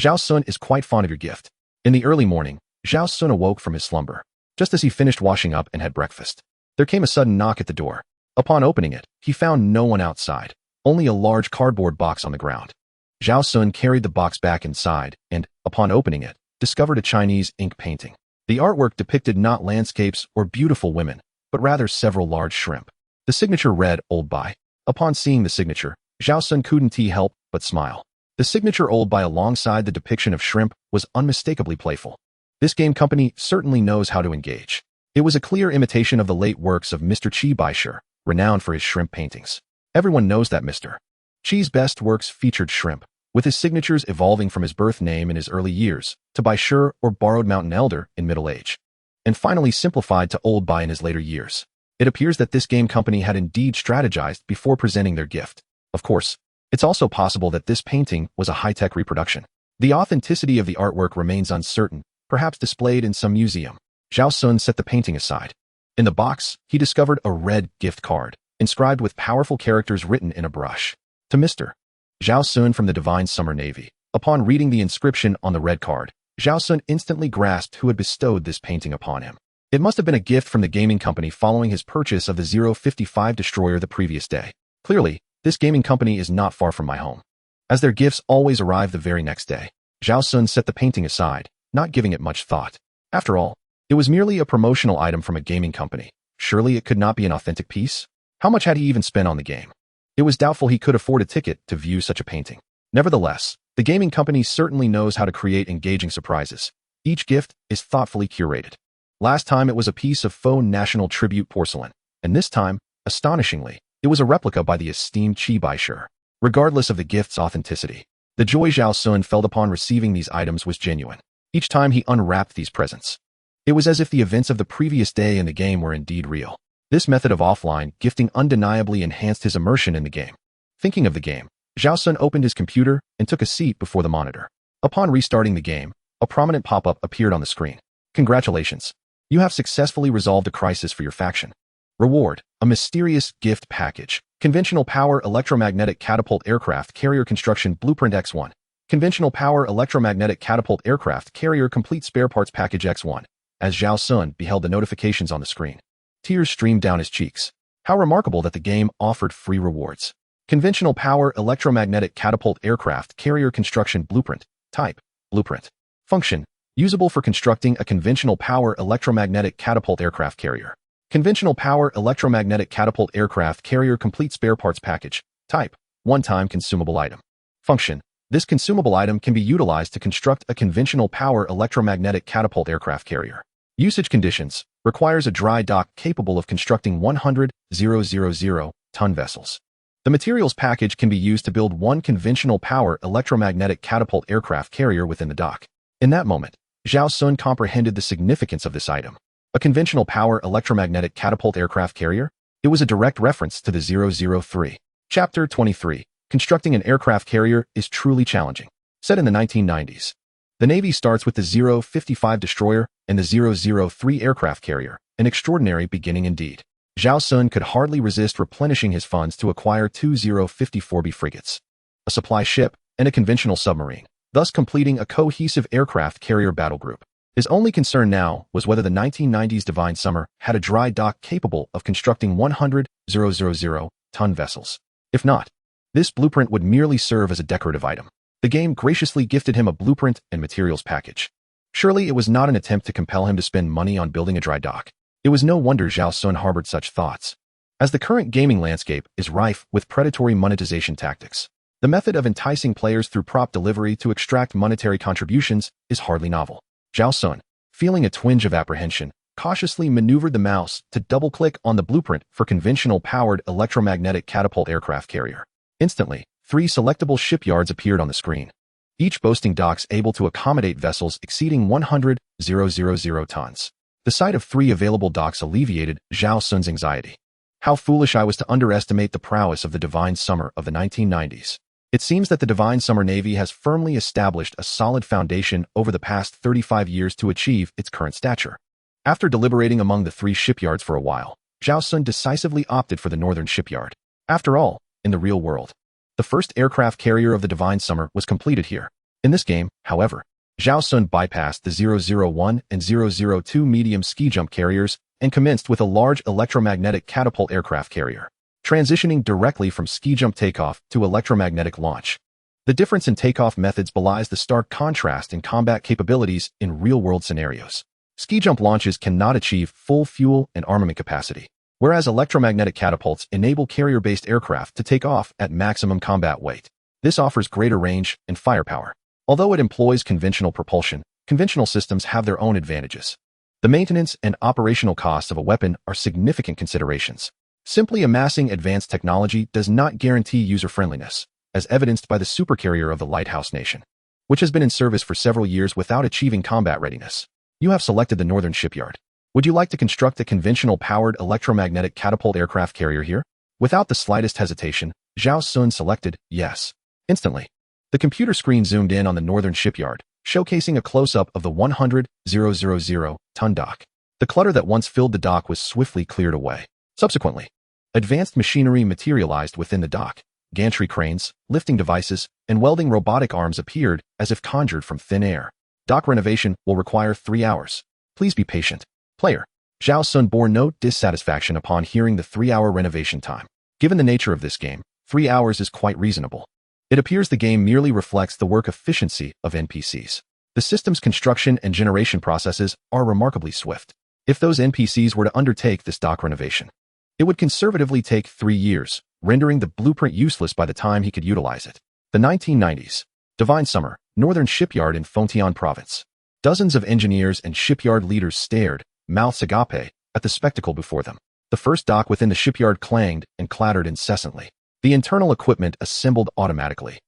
Speaker 1: Zhao Xun is quite fond of your gift. In the early morning, Zhao Xun awoke from his slumber. Just as he finished washing up and had breakfast, there came a sudden knock at the door. Upon opening it, he found no one outside, only a large cardboard box on the ground. Zhao Xun carried the box back inside and, upon opening it, discovered a Chinese ink painting. The artwork depicted not landscapes or beautiful women, but rather several large shrimp. The signature read, Old Bai. Upon seeing the signature, Zhao Xun couldn't help but smile. The signature Old Bai alongside the depiction of shrimp was unmistakably playful. This game company certainly knows how to engage. It was a clear imitation of the late works of Mr. Qi Baishe, renowned for his shrimp paintings. Everyone knows that Mr. Qi's best works featured shrimp, with his signatures evolving from his birth name in his early years, to Baishe or borrowed mountain elder in middle age, and finally simplified to Old Bai in his later years. It appears that this game company had indeed strategized before presenting their gift. Of course, it's also possible that this painting was a high-tech reproduction. The authenticity of the artwork remains uncertain, perhaps displayed in some museum. Zhao Xun set the painting aside. In the box, he discovered a red gift card, inscribed with powerful characters written in a brush. To Mr. Zhao Xun from the Divine Summer Navy. Upon reading the inscription on the red card, Zhao Xun instantly grasped who had bestowed this painting upon him. It must have been a gift from the gaming company following his purchase of the 055 destroyer the previous day. Clearly, this gaming company is not far from my home, as their gifts always arrive the very next day. Zhao Xun set the painting aside, not giving it much thought. After all, it was merely a promotional item from a gaming company. Surely it could not be an authentic piece? How much had he even spent on the game? It was doubtful he could afford a ticket to view such a painting. Nevertheless, the gaming company certainly knows how to create engaging surprises. Each gift is thoughtfully curated. Last time it was a piece of faux national tribute porcelain, and this time, astonishingly, it was a replica by the esteemed Qi Baishe. Regardless of the gift's authenticity, the joy Zhao Xun felt upon receiving these items was genuine. Each time he unwrapped these presents, it was as if the events of the previous day in the game were indeed real. This method of offline gifting undeniably enhanced his immersion in the game. Thinking of the game, Zhao Xun opened his computer and took a seat before the monitor. Upon restarting the game, a prominent pop-up appeared on the screen. Congratulations! You have successfully resolved a crisis for your faction. Reward: a mysterious gift package. Conventional power electromagnetic catapult aircraft carrier construction blueprint X1. Conventional power electromagnetic catapult aircraft carrier complete spare parts package X1. As Zhao Xun beheld the notifications on the screen, tears streamed down his cheeks. How remarkable that the game offered free rewards. Conventional power electromagnetic catapult aircraft carrier construction blueprint. Type: blueprint. Function: usable for constructing a conventional power electromagnetic catapult aircraft carrier. Conventional power electromagnetic catapult aircraft carrier complete spare parts package. Type: one-time consumable item. Function: this consumable item can be utilized to construct a conventional power electromagnetic catapult aircraft carrier. Usage conditions: requires a dry dock capable of constructing 100,000-ton vessels. The materials package can be used to build one conventional power electromagnetic catapult aircraft carrier within the dock. In that moment, Zhao Xun comprehended the significance of this item. A conventional power electromagnetic catapult aircraft carrier? It was a direct reference to the 003. Chapter 23. Constructing an aircraft carrier is truly challenging. Set in the 1990s, the Navy starts with the 055 destroyer and the 003 aircraft carrier, an extraordinary beginning indeed. Zhao Xun could hardly resist replenishing his funds to acquire two 054B frigates, a supply ship, and a conventional submarine, thus completing a cohesive aircraft carrier battle group. His only concern now was whether the 1990s Divine Summer had a dry dock capable of constructing 100,000-ton vessels. If not, this blueprint would merely serve as a decorative item. The game graciously gifted him a blueprint and materials package. Surely it was not an attempt to compel him to spend money on building a dry dock. It was no wonder Zhao Xun harbored such thoughts, as the current gaming landscape is rife with predatory monetization tactics. The method of enticing players through prop delivery to extract monetary contributions is hardly novel. Zhao Xun, feeling a twinge of apprehension, cautiously maneuvered the mouse to double-click on the blueprint for conventional powered electromagnetic catapult aircraft carrier. Instantly, 3 selectable shipyards appeared on the screen, each boasting docks able to accommodate vessels exceeding 100,000 tons. The sight of 3 available docks alleviated Zhao Xun's anxiety. How foolish I was to underestimate the prowess of the Divine Summer of the 1990s. It seems that the Divine Summer Navy has firmly established a solid foundation over the past 35 years to achieve its current stature. After deliberating among the 3 shipyards for a while, Zhao Xun decisively opted for the northern shipyard. After all, in the real world, the first aircraft carrier of the Divine Summer was completed here. In this game, however, Zhao Xun bypassed the 001 and 002 medium ski jump carriers and commenced with a large electromagnetic catapult aircraft carrier, transitioning directly from ski jump takeoff to electromagnetic launch. The difference in takeoff methods belies the stark contrast in combat capabilities in real-world scenarios. Ski jump launches cannot achieve full fuel and armament capacity, whereas electromagnetic catapults enable carrier-based aircraft to take off at maximum combat weight. This offers greater range and firepower. Although it employs conventional propulsion, conventional systems have their own advantages. The maintenance and operational costs of a weapon are significant considerations. Simply amassing advanced technology does not guarantee user-friendliness, as evidenced by the supercarrier of the Lighthouse Nation, which has been in service for several years without achieving combat readiness. You have selected the northern shipyard. Would you like to construct a conventional-powered electromagnetic catapult aircraft carrier here? Without the slightest hesitation, Zhao Xun selected yes. Instantly, the computer screen zoomed in on the northern shipyard, showcasing a close-up of the 100,000-ton dock. The clutter that once filled the dock was swiftly cleared away. Subsequently, advanced machinery materialized within the dock. Gantry cranes, lifting devices, and welding robotic arms appeared as if conjured from thin air. Dock renovation will require 3 hours. Please be patient. Player. Zhao Xun bore no dissatisfaction upon hearing the 3-hour renovation time. Given the nature of this game, 3 hours is quite reasonable. It appears the game merely reflects the work efficiency of NPCs. The system's construction and generation processes are remarkably swift. If those NPCs were to undertake this dock renovation, it would conservatively take 3 years, rendering the blueprint useless by the time he could utilize it. The 1990s. Divine Summer, Northern Shipyard in Fontian Province. Dozens of engineers and shipyard leaders stared, mouths agape, at the spectacle before them. The first dock within the shipyard clanged and clattered incessantly. The internal equipment assembled automatically,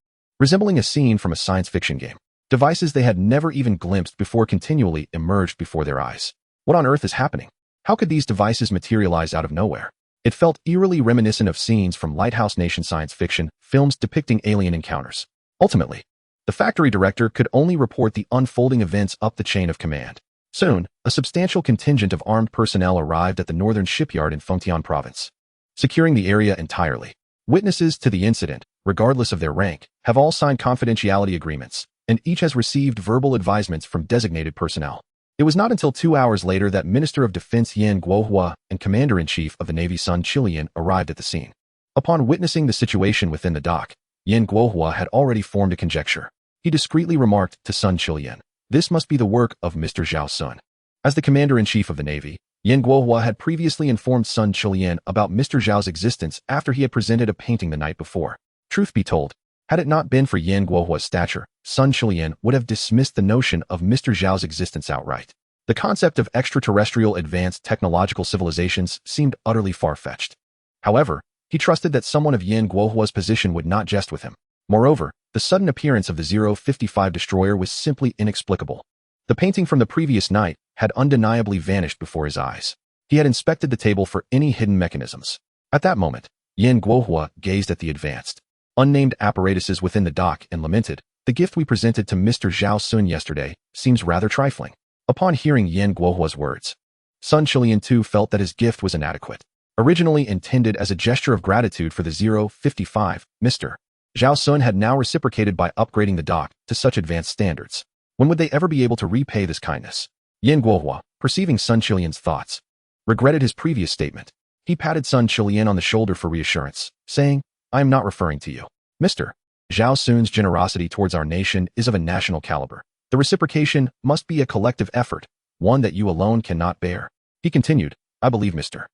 Speaker 1: resembling a scene from a science fiction game. Devices they had never even glimpsed before continually emerged before their eyes. What on earth is happening? How could these devices materialize out of nowhere? It felt eerily reminiscent of scenes from Lighthouse Nation science fiction films depicting alien encounters. Ultimately, the factory director could only report the unfolding events up the chain of command. Soon, a substantial contingent of armed personnel arrived at the northern shipyard in Fontian Province, securing the area entirely. Witnesses to the incident, regardless of their rank, have all signed confidentiality agreements, and each has received verbal advisements from designated personnel. It was not until 2 hours later that Minister of Defense Yan Guohua and Commander-in-Chief of the Navy Sun Chilian arrived at the scene. Upon witnessing the situation within the dock, Yan Guohua had already formed a conjecture. He discreetly remarked to Sun Chilian, "This must be the work of Mr. Zhao Xun." As the Commander-in-Chief of the Navy, Yan Guohua had previously informed Sun Chilian about Mr. Zhao's existence after he had presented a painting the night before. Truth be told, had it not been for Yan Guohua's stature, Sun Chilian would have dismissed the notion of Mr. Zhao's existence outright. The concept of extraterrestrial advanced technological civilizations seemed utterly far-fetched. However, he trusted that someone of Yan Guohua's position would not jest with him. Moreover, the sudden appearance of the 055 destroyer was simply inexplicable. The painting from the previous night had undeniably vanished before his eyes. He had inspected the table for any hidden mechanisms. At that moment, Yan Guohua gazed at the advanced, unnamed apparatuses within the dock and lamented, "The gift we presented to Mr. Zhao Xun yesterday seems rather trifling." Upon hearing Yan Guohua's words, Sun Chilian too felt that his gift was inadequate. Originally intended as a gesture of gratitude for the 055, Mr. Zhao Xun had now reciprocated by upgrading the dock to such advanced standards. When would they ever be able to repay this kindness? Yan Guohua, perceiving Sun Chilian's thoughts, regretted his previous statement. He patted Sun Chilian on the shoulder for reassurance, saying, "I am not referring to you. Mr. Zhao Xun's generosity towards our nation is of a national caliber. The reciprocation must be a collective effort, one that you alone cannot bear." He continued, "I believe Mr.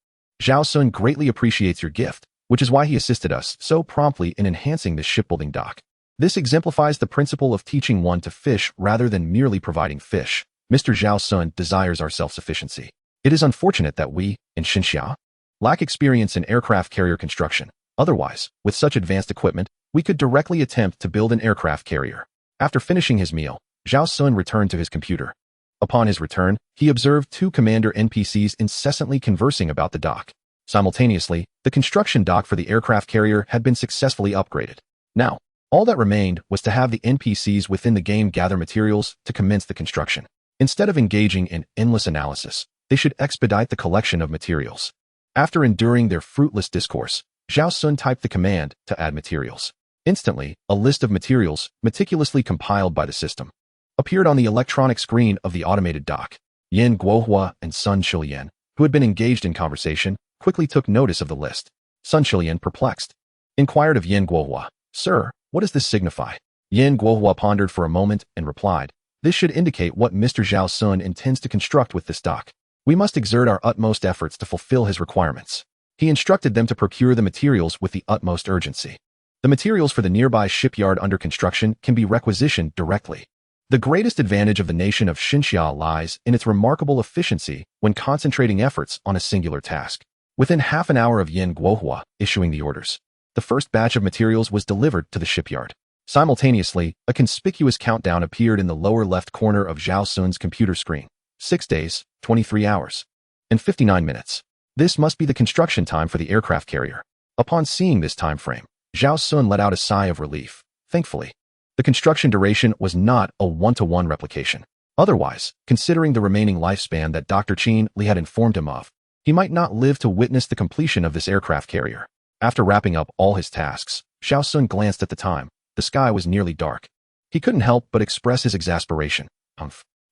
Speaker 1: Zhao Xun greatly appreciates your gift, which is why he assisted us so promptly in enhancing this shipbuilding dock. This exemplifies the principle of teaching one to fish rather than merely providing fish. Mr. Zhao Xun desires our self-sufficiency. It is unfortunate that we, in Xinxia, lack experience in aircraft carrier construction. Otherwise, with such advanced equipment, we could directly attempt to build an aircraft carrier." After finishing his meal, Zhao Xun returned to his computer. Upon his return, he observed 2 commander NPCs incessantly conversing about the dock. Simultaneously, the construction dock for the aircraft carrier had been successfully upgraded. Now, all that remained was to have the NPCs within the game gather materials to commence the construction. Instead of engaging in endless analysis, they should expedite the collection of materials. After enduring their fruitless discourse, Zhao Xun typed the command to add materials. Instantly, a list of materials, meticulously compiled by the system, appeared on the electronic screen of the automated dock. Yan Guohua and Sun Chilian, who had been engaged in conversation, quickly took notice of the list. Sun Chilian, perplexed, inquired of Yan Guohua, "Sir, what does this signify?" Yan Guohua pondered for a moment and replied, "This should indicate what Mr. Zhao Xun intends to construct with this dock. We must exert our utmost efforts to fulfill his requirements." He instructed them to procure the materials with the utmost urgency. The materials for the nearby shipyard under construction can be requisitioned directly. The greatest advantage of the nation of Xinxia lies in its remarkable efficiency when concentrating efforts on a singular task. Within half an hour of Yan Guohua issuing the orders, the first batch of materials was delivered to the shipyard. Simultaneously, a conspicuous countdown appeared in the lower left corner of Zhao Xun's computer screen. 6 days, 23 hours, and 59 minutes. This must be the construction time for the aircraft carrier. Upon seeing this time frame, Zhao Xun let out a sigh of relief. Thankfully, the construction duration was not a one-to-one replication. Otherwise, considering the remaining lifespan that Dr. Qin Li had informed him of, he might not live to witness the completion of this aircraft carrier. After wrapping up all his tasks, Zhao Xun glanced at the time. The sky was nearly dark. He couldn't help but express his exasperation.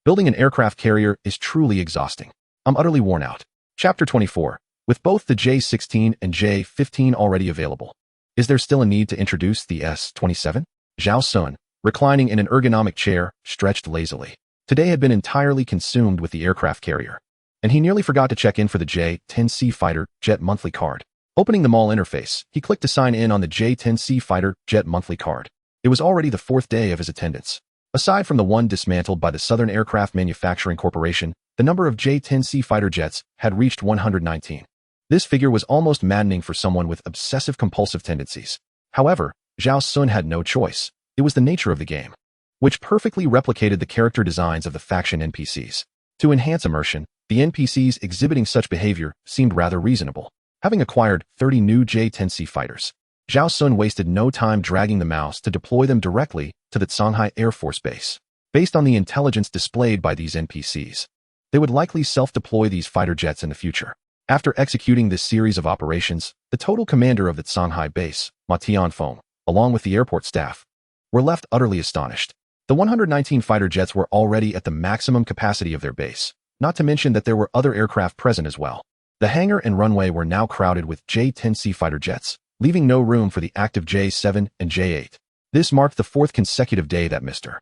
Speaker 1: Building an aircraft carrier is truly exhausting. I'm utterly worn out. Chapter 24. With both the J-16 and J-15 already available, is there still a need to introduce the S-27? Zhao Xun, reclining in an ergonomic chair, stretched lazily. Today had been entirely consumed with the aircraft carrier, and he nearly forgot to check in for the J-10C fighter jet monthly card. Opening the mall interface, he clicked to sign in on the J-10C fighter jet monthly card. It was already the fourth day of his attendance. Aside from the one dismantled by the Southern Aircraft Manufacturing Corporation, the number of J-10C fighter jets had reached 119. This figure was almost maddening for someone with obsessive-compulsive tendencies. However, Zhao Xun had no choice. It was the nature of the game, which perfectly replicated the character designs of the faction NPCs. To enhance immersion, the NPCs exhibiting such behavior seemed rather reasonable. Having acquired 30 new J-10C fighters, Zhao Xun wasted no time dragging the mouse to deploy them directly to the Shanghai Air Force Base. Based on the intelligence displayed by these NPCs, they would likely self-deploy these fighter jets in the future. After executing this series of operations, the total commander of the Shanghai base, Ma Tianfeng, along with the airport staff, were left utterly astonished. The 119 fighter jets were already at the maximum capacity of their base, not to mention that there were other aircraft present as well. The hangar and runway were now crowded with J-10C fighter jets, leaving no room for the active J-7 and J-8. This marked the fourth consecutive day that Mr.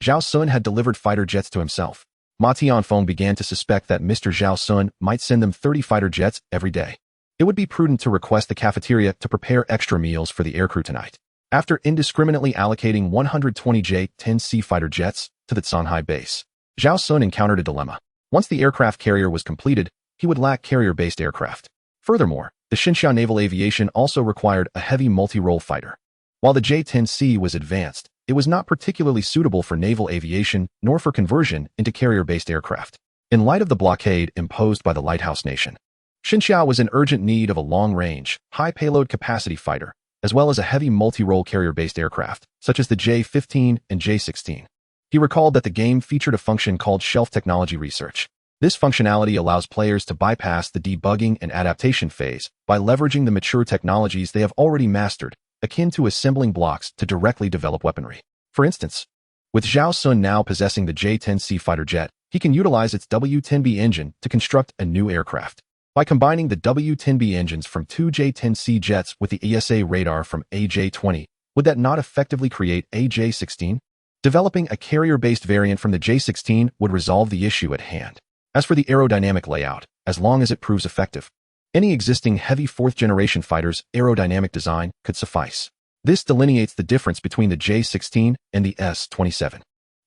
Speaker 1: Zhao Xun had delivered fighter jets to himself. Ma Tianfeng began to suspect that Mr. Zhao Xun might send them 30 fighter jets every day. It would be prudent to request the cafeteria to prepare extra meals for the aircrew tonight. After indiscriminately allocating 120 J-10C fighter jets to the Shanghai base, Zhao Xun encountered a dilemma. Once the aircraft carrier was completed, he would lack carrier-based aircraft. Furthermore, the Xinxia Naval Aviation also required a heavy multi-role fighter. While the J-10C was advanced, it was not particularly suitable for naval aviation nor for conversion into carrier-based aircraft. In light of the blockade imposed by the Lighthouse Nation, Xinxia was in urgent need of a long-range, high-payload capacity fighter, as well as a heavy multi-role carrier-based aircraft, such as the J-15 and J-16. He recalled that the game featured a function called Shelf Technology Research. This functionality allows players to bypass the debugging and adaptation phase by leveraging the mature technologies they have already mastered, akin to assembling blocks to directly develop weaponry. For instance, with Zhao Xun now possessing the J-10C fighter jet, he can utilize its W-10B engine to construct a new aircraft. By combining the W-10B engines from two J-10C jets with the ESA radar from AJ-20, would that not effectively create a J-16? Developing a carrier-based variant from the J-16 would resolve the issue at hand. As for the aerodynamic layout, as long as it proves effective, any existing heavy fourth-generation fighter's aerodynamic design could suffice. This delineates the difference between the J-16 and the S-27.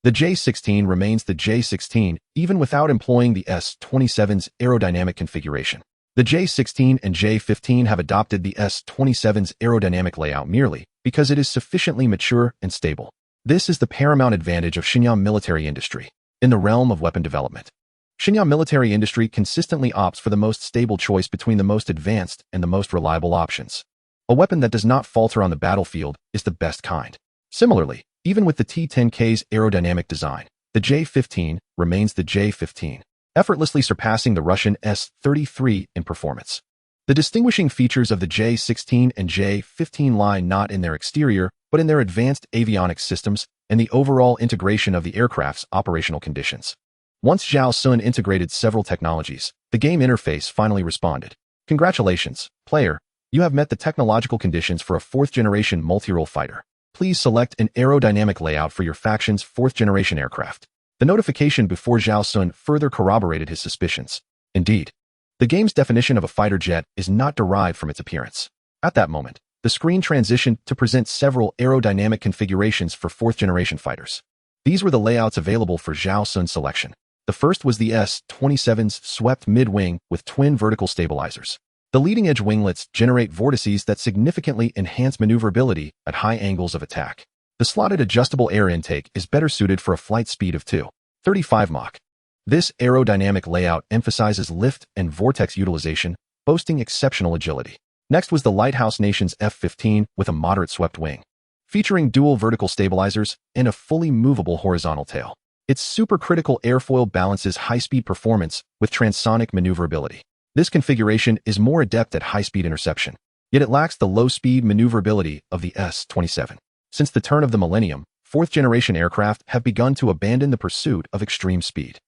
Speaker 1: The J-16 remains the J-16 even without employing the S-27's aerodynamic configuration. The J-16 and J-15 have adopted the S-27's aerodynamic layout merely because it is sufficiently mature and stable. This is the paramount advantage of Xinjiang military industry. In the realm of weapon development, Xinjiang military industry consistently opts for the most stable choice between the most advanced and the most reliable options. A weapon that does not falter on the battlefield is the best kind. Similarly, even with the T-10K's aerodynamic design, the J-15 remains the J-15, effortlessly surpassing the Russian S-33 in performance. The distinguishing features of the J-16 and J-15 lie not in their exterior, but in their advanced avionics systems and the overall integration of the aircraft's operational conditions. Once Zhao Xun integrated several technologies, the game interface finally responded. Congratulations, player. You have met the technological conditions for a fourth-generation multi-role fighter. Please select an aerodynamic layout for your faction's fourth-generation aircraft. The notification before Zhao Xun further corroborated his suspicions. Indeed, the game's definition of a fighter jet is not derived from its appearance. At that moment, the screen transitioned to present several aerodynamic configurations for fourth-generation fighters. These were the layouts available for Zhao Xun's selection. The first was the S-27's swept mid-wing with twin vertical stabilizers. The leading-edge winglets generate vortices that significantly enhance maneuverability at high angles of attack. The slotted adjustable air intake is better suited for a flight speed of 2.35 Mach. This aerodynamic layout emphasizes lift and vortex utilization, boasting exceptional agility. Next was the Lighthouse Nation's F-15 with a moderate swept wing, featuring dual vertical stabilizers and a fully movable horizontal tail. Its supercritical airfoil balances high-speed performance with transonic maneuverability. This configuration is more adept at high-speed interception, yet it lacks the low-speed maneuverability of the S-27. Since the turn of the millennium, fourth-generation aircraft have begun to abandon the pursuit of extreme speed.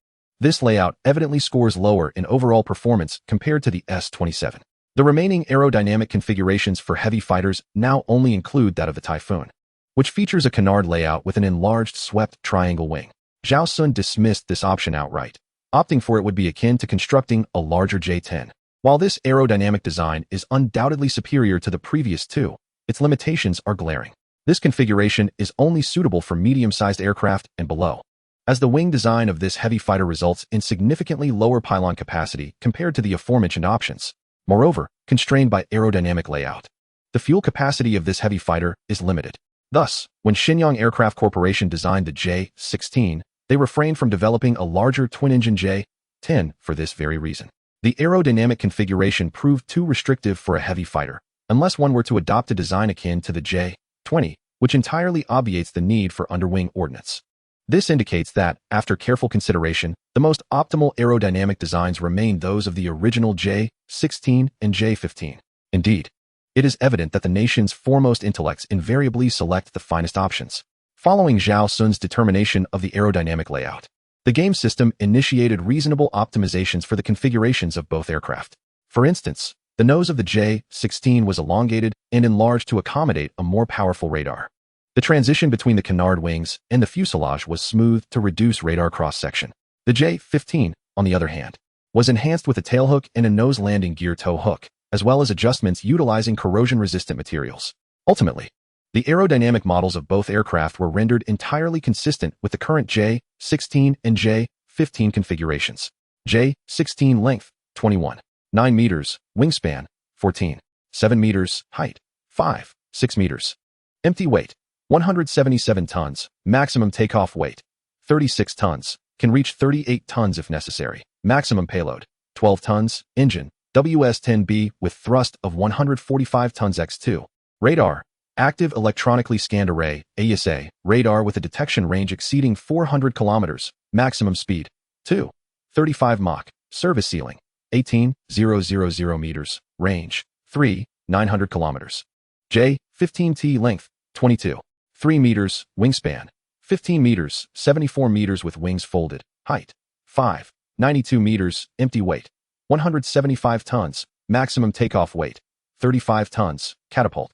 Speaker 1: This layout evidently scores lower in overall performance compared to the S-27. The remaining aerodynamic configurations for heavy fighters now only include that of the Typhoon, which features a canard layout with an enlarged swept triangle wing. Zhao Xun dismissed this option outright, opting for it would be akin to constructing a larger J-10. While this aerodynamic design is undoubtedly superior to the previous two, its limitations are glaring. This configuration is only suitable for medium-sized aircraft and below, as the wing design of this heavy fighter results in significantly lower pylon capacity compared to the aforementioned options. Moreover, constrained by aerodynamic layout, the fuel capacity of this heavy fighter is limited. Thus, when Shenyang Aircraft Corporation designed the J-16, they refrained from developing a larger twin-engine J-10 for this very reason. The aerodynamic configuration proved too restrictive for a heavy fighter, unless one were to adopt a design akin to the J-20, which entirely obviates the need for underwing ordnance. This indicates that, after careful consideration, the most optimal aerodynamic designs remain those of the original J-16 and J-15. Indeed, it is evident that the nation's foremost intellects invariably select the finest options. Following Zhao Xun's determination of the aerodynamic layout, the game system initiated reasonable optimizations for the configurations of both aircraft. For instance, the nose of the J-16 was elongated and enlarged to accommodate a more powerful radar. The transition between the canard wings and the fuselage was smoothed to reduce radar cross-section. The J-15, on the other hand, was enhanced with a tailhook and a nose landing gear tow hook, as well as adjustments utilizing corrosion-resistant materials. Ultimately, the aerodynamic models of both aircraft were rendered entirely consistent with the current J-16 and J-15 configurations. J-16 length, 21. 9 meters, wingspan, 14. 7 meters, height, 5. 6 meters. Empty weight, 177 tons, maximum takeoff weight, 36 tons, can reach 38 tons if necessary. Maximum payload, 12 tons, engine, WS-10B with thrust of 145 tons x2. Radar, active electronically scanned array, AESA, radar with a detection range exceeding 400 kilometers, maximum speed, 2. 35 Mach, service ceiling, 18,000 meters, range, 3. 900 kilometers. J-15T length, 22. 3 meters, wingspan, 15 meters, 74 meters with wings folded, height, 5. 92 meters, empty weight, 175 tons, maximum takeoff weight, 35 tons, catapult,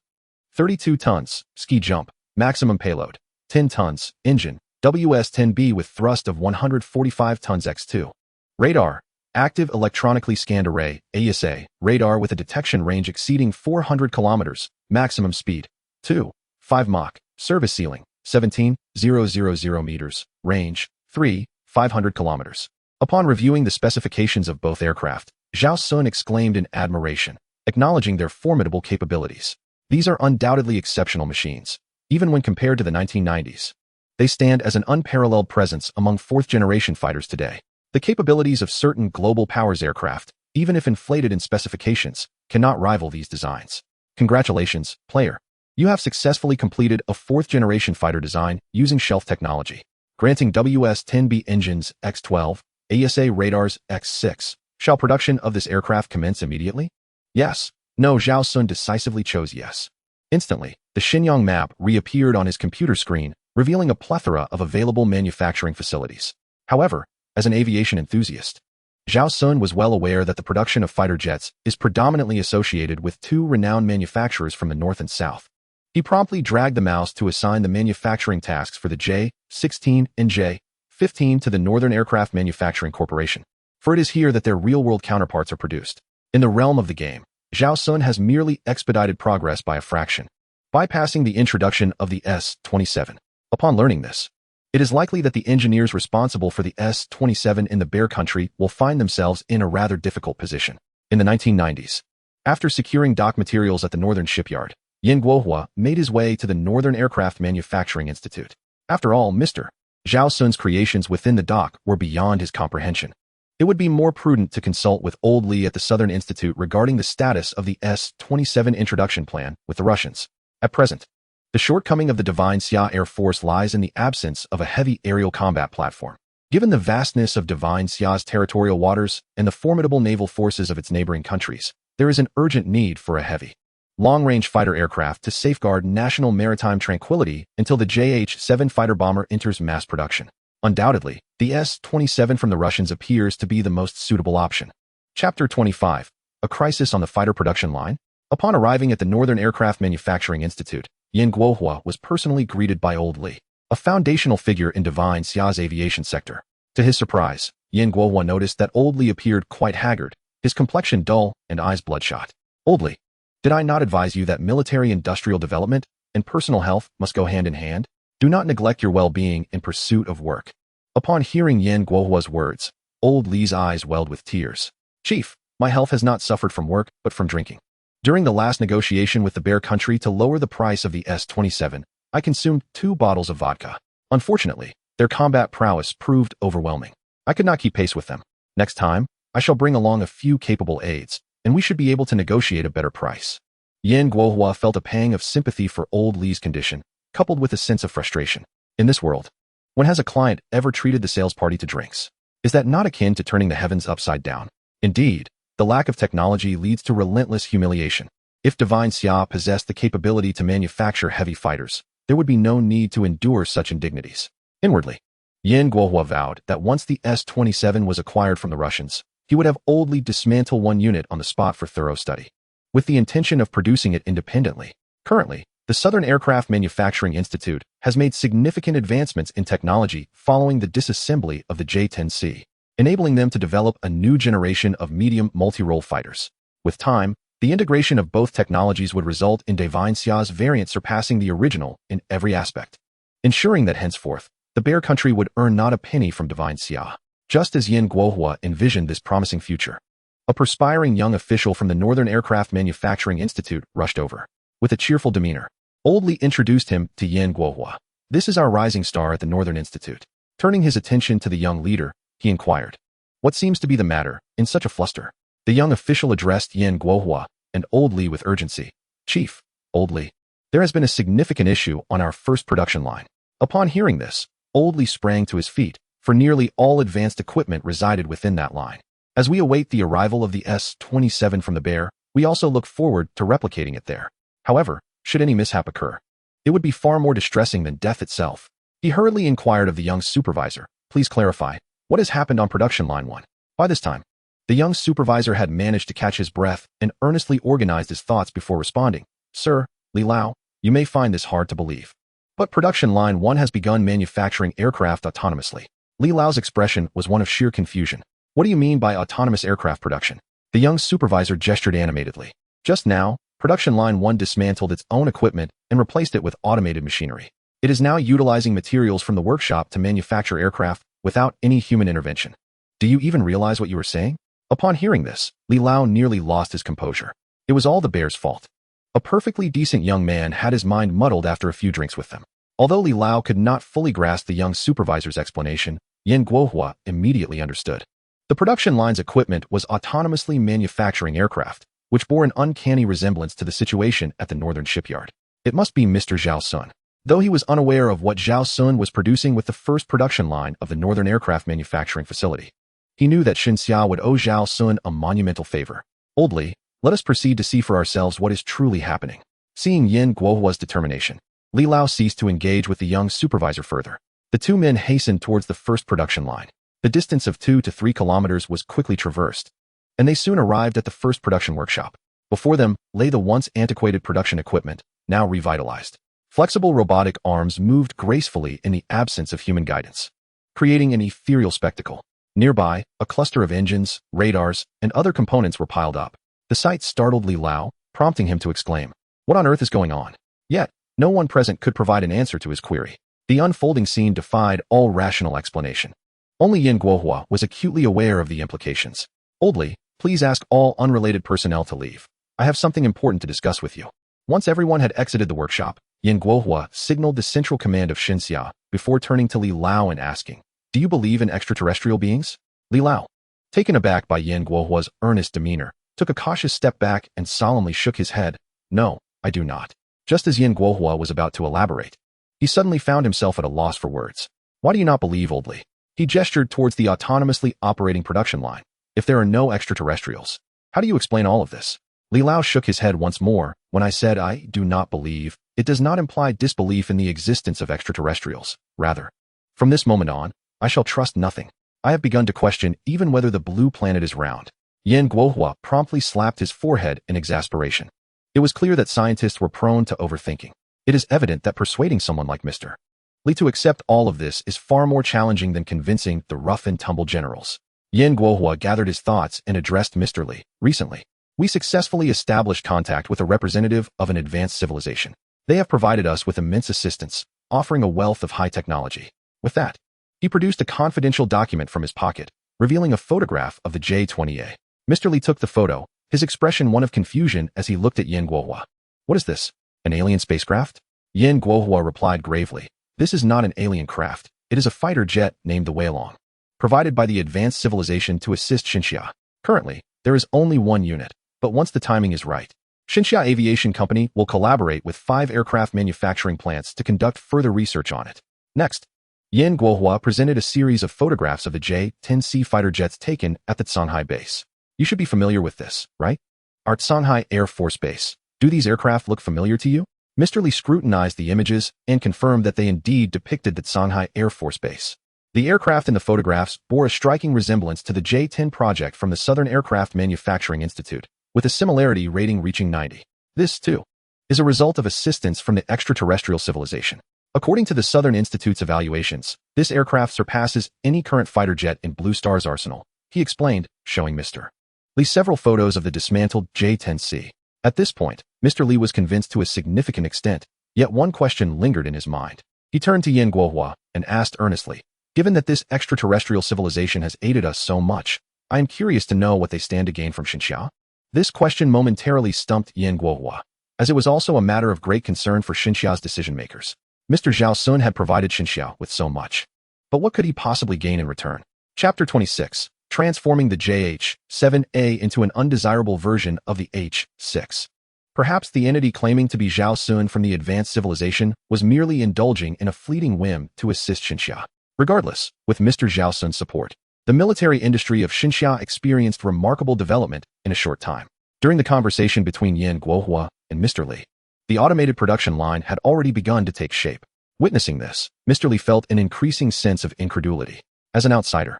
Speaker 1: 32 tons, ski jump, maximum payload, 10 tons, engine, WS-10B with thrust of 145 tons x2. Radar, active electronically scanned array, AESA, radar with a detection range exceeding 400 kilometers, maximum speed, 2. 5 Mach, service ceiling, 17,000 meters, range, 3. 500 kilometers. Upon reviewing the specifications of both aircraft, Zhao Xun exclaimed in admiration, acknowledging their formidable capabilities. These are undoubtedly exceptional machines, even when compared to the 1990s. They stand as an unparalleled presence among fourth-generation fighters today. The capabilities of certain global powers aircraft, even if inflated in specifications, cannot rival these designs. Congratulations, player. You have successfully completed a fourth-generation fighter design using shelf technology, granting WS-10B engines X12, AESA radars X6. Shall production of this aircraft commence immediately? Yes. No, Zhao Xun decisively chose yes. Instantly, the Shenyang map reappeared on his computer screen, revealing a plethora of available manufacturing facilities. However, as an aviation enthusiast, Zhao Xun was well aware that the production of fighter jets is predominantly associated with two renowned manufacturers from the north and south. He promptly dragged the mouse to assign the manufacturing tasks for the J-16 and J-15 to the Northern Aircraft Manufacturing Corporation, for it is here that their real-world counterparts are produced. In the realm of the game, Zhao Xun has merely expedited progress by a fraction, bypassing the introduction of the S-27. Upon learning this, it is likely that the engineers responsible for the S-27 in the Bear Country will find themselves in a rather difficult position. In the 1990s, after securing dock materials at the Northern Shipyard, Yin Guohua made his way to the Northern Aircraft Manufacturing Institute. After all, Mr. Zhao Xun's creations within the dock were beyond his comprehension. It would be more prudent to consult with Old Li at the Southern Institute regarding the status of the S-27 introduction plan with the Russians. At present, the shortcoming of the Divine Xia Air Force lies in the absence of a heavy aerial combat platform. Given the vastness of Divine Xia's territorial waters and the formidable naval forces of its neighboring countries, there is an urgent need for a heavy, long-range fighter aircraft to safeguard national maritime tranquility until the JH-7 fighter bomber enters mass production. Undoubtedly, the S-27 from the Russians appears to be the most suitable option. Chapter 25. A Crisis on the Fighter Production Line. Upon arriving at the Northern Aircraft Manufacturing Institute, Yin Guohua was personally greeted by Old Li, a foundational figure in Divine Xia's aviation sector. To his surprise, Yin Guohua noticed that Old Li appeared quite haggard, his complexion dull and eyes bloodshot. Old Li, did I not advise you that military-industrial development and personal health must go hand in hand? Do not neglect your well-being in pursuit of work. Upon hearing Yin Guohua's words, Old Li's eyes welled with tears. Chief, my health has not suffered from work, but from drinking. During the last negotiation with the Bear Country to lower the price of the S-27, I consumed 2 bottles of vodka. Unfortunately, their combat prowess proved overwhelming. I could not keep pace with them. Next time, I shall bring along a few capable aides, and we should be able to negotiate a better price. Yin Guohua felt a pang of sympathy for Old Li's condition, coupled with a sense of frustration. In this world, when has a client ever treated the sales party to drinks? Is that not akin to turning the heavens upside down? Indeed, the lack of technology leads to relentless humiliation. If Divine Xia possessed the capability to manufacture heavy fighters, there would be no need to endure such indignities. Inwardly, Yin Guohua vowed that once the S-27 was acquired from the Russians, he would have Old Li dismantle one unit on the spot for thorough study, with the intention of producing it independently. Currently, the Southern Aircraft Manufacturing Institute has made significant advancements in technology following the disassembly of the J-10C, enabling them to develop a new generation of medium multi-role fighters. With time, the integration of both technologies would result in Divine Xia's variant surpassing the original in every aspect, ensuring that henceforth, the Bear Country would earn not a penny from Divine Xia. Just as Yin Guohua envisioned this promising future, a perspiring young official from the Northern Aircraft Manufacturing Institute rushed over. With a cheerful demeanor, Old Li introduced him to Yin Guohua. This is our rising star at the Northern Institute. Turning his attention to the young leader, he inquired, what seems to be the matter in such a fluster? The young official addressed Yin Guohua and Old Li with urgency. Chief, Old Li, there has been a significant issue on our first production line. Upon hearing this, Old Li sprang to his feet, for nearly all advanced equipment resided within that line. As we await the arrival of the S-27 from the Bear, we also look forward to replicating it there. However, should any mishap occur, it would be far more distressing than death itself. He hurriedly inquired of the young supervisor, please clarify, what has happened on production line 1? By this time, the young supervisor had managed to catch his breath and earnestly organized his thoughts before responding. Sir, Li Lao, you may find this hard to believe, but production line 1 has begun manufacturing aircraft autonomously. Li Lao's expression was one of sheer confusion. What do you mean by autonomous aircraft production? The young supervisor gestured animatedly. Just now, production line 1 dismantled its own equipment and replaced it with automated machinery. It is now utilizing materials from the workshop to manufacture aircraft without any human intervention. Do you even realize what you are saying? Upon hearing this, Li Lao nearly lost his composure. It was all the Bear's fault. A perfectly decent young man had his mind muddled after a few drinks with them. Although Li Lao could not fully grasp the young supervisor's explanation, Yin Guohua immediately understood. The production line's equipment was autonomously manufacturing aircraft, which bore an uncanny resemblance to the situation at the northern shipyard. It must be Mr. Zhao Xun. Though he was unaware of what Zhao Xun was producing with the first production line of the Northern Aircraft Manufacturing Facility, he knew that Xin Xia would owe Zhao Xun a monumental favor. Old Li, let us proceed to see for ourselves what is truly happening. Seeing Yin Guohua's determination, Li Lao ceased to engage with the young supervisor further. The two men hastened towards the first production line. The distance of 2 to 3 kilometers was quickly traversed, and they soon arrived at the first production workshop. Before them lay the once antiquated production equipment, now revitalized. Flexible robotic arms moved gracefully in the absence of human guidance, creating an ethereal spectacle. Nearby, a cluster of engines, radars, and other components were piled up. The sight startled Li Lao, prompting him to exclaim, "What on earth is going on?" Yet, no one present could provide an answer to his query. The unfolding scene defied all rational explanation. Only Yin Guohua was acutely aware of the implications. Old Li, please ask all unrelated personnel to leave. I have something important to discuss with you. Once everyone had exited the workshop, Yin Guohua signaled the central command of Xin Xia before turning to Li Lao and asking, "Do you believe in extraterrestrial beings?" Li Lao, taken aback by Yin Guohua's earnest demeanor, took a cautious step back and solemnly shook his head. "No, I do not." Just as Yin Guohua was about to elaborate, he suddenly found himself at a loss for words. "Why do you not believe, Old Li?" He gestured towards the autonomously operating production line. "If there are no extraterrestrials, how do you explain all of this?" Li Lao shook his head once more. "When I said I do not believe, it does not imply disbelief in the existence of extraterrestrials. Rather, from this moment on, I shall trust nothing. I have begun to question even whether the blue planet is round. Yan Guohua promptly slapped his forehead in exasperation. It was clear that scientists were prone to overthinking. It is evident that persuading someone like Mr. Li to accept all of this is far more challenging than convincing the rough-and-tumble generals. Yan Guohua gathered his thoughts and addressed Mr. Li. Recently, we successfully established contact with a representative of an advanced civilization. They have provided us with immense assistance, offering a wealth of high technology. With that, he produced a confidential document from his pocket, revealing a photograph of the J-20A. Mr. Li took the photo, his expression one of confusion as he looked at Yan Guohua. What is this? An alien spacecraft? Yan Guohua replied gravely. This is not an alien craft. It is a fighter jet named the Weilong, provided by the advanced civilization to assist Xinxia. Currently, there is only one unit, but once the timing is right, Xinxia Aviation Company will collaborate with 5 aircraft manufacturing plants to conduct further research on it. Next, Yan Guohua presented a series of photographs of the J-10C fighter jets taken at the Zhanghai base. You should be familiar with this, right? Our Zhanghai Air Force Base. Do these aircraft look familiar to you? Mr. Li scrutinized the images and confirmed that they indeed depicted the Zhanghai Air Force Base. The aircraft in the photographs bore a striking resemblance to the J-10 project from the Southern Aircraft Manufacturing Institute, with a similarity rating reaching 90. This, too, is a result of assistance from the extraterrestrial civilization. According to the Southern Institute's evaluations, this aircraft surpasses any current fighter jet in Blue Star's arsenal, he explained, showing Mr. Li several photos of the dismantled J-10C. At this point, Mr. Li was convinced to a significant extent, yet one question lingered in his mind. He turned to Yan Guohua and asked earnestly, given that this extraterrestrial civilization has aided us so much, I am curious to know what they stand to gain from Xinxia. This question momentarily stumped Yan Guohua, as it was also a matter of great concern for Xinxia's decision-makers. Mr. Zhao Xun had provided Xinxia with so much. But what could he possibly gain in return? Chapter 26. Transforming the JH-7A into an undesirable version of the H-6. Perhaps the entity claiming to be Zhao Xun from the advanced civilization was merely indulging in a fleeting whim to assist Xinxia. Regardless, with Mr. Zhao Xun's support, the military industry of Xinxia experienced remarkable development in a short time. During the conversation between Yan Guohua and Mr. Li, the automated production line had already begun to take shape. Witnessing this, Mr. Li felt an increasing sense of incredulity. As an outsider,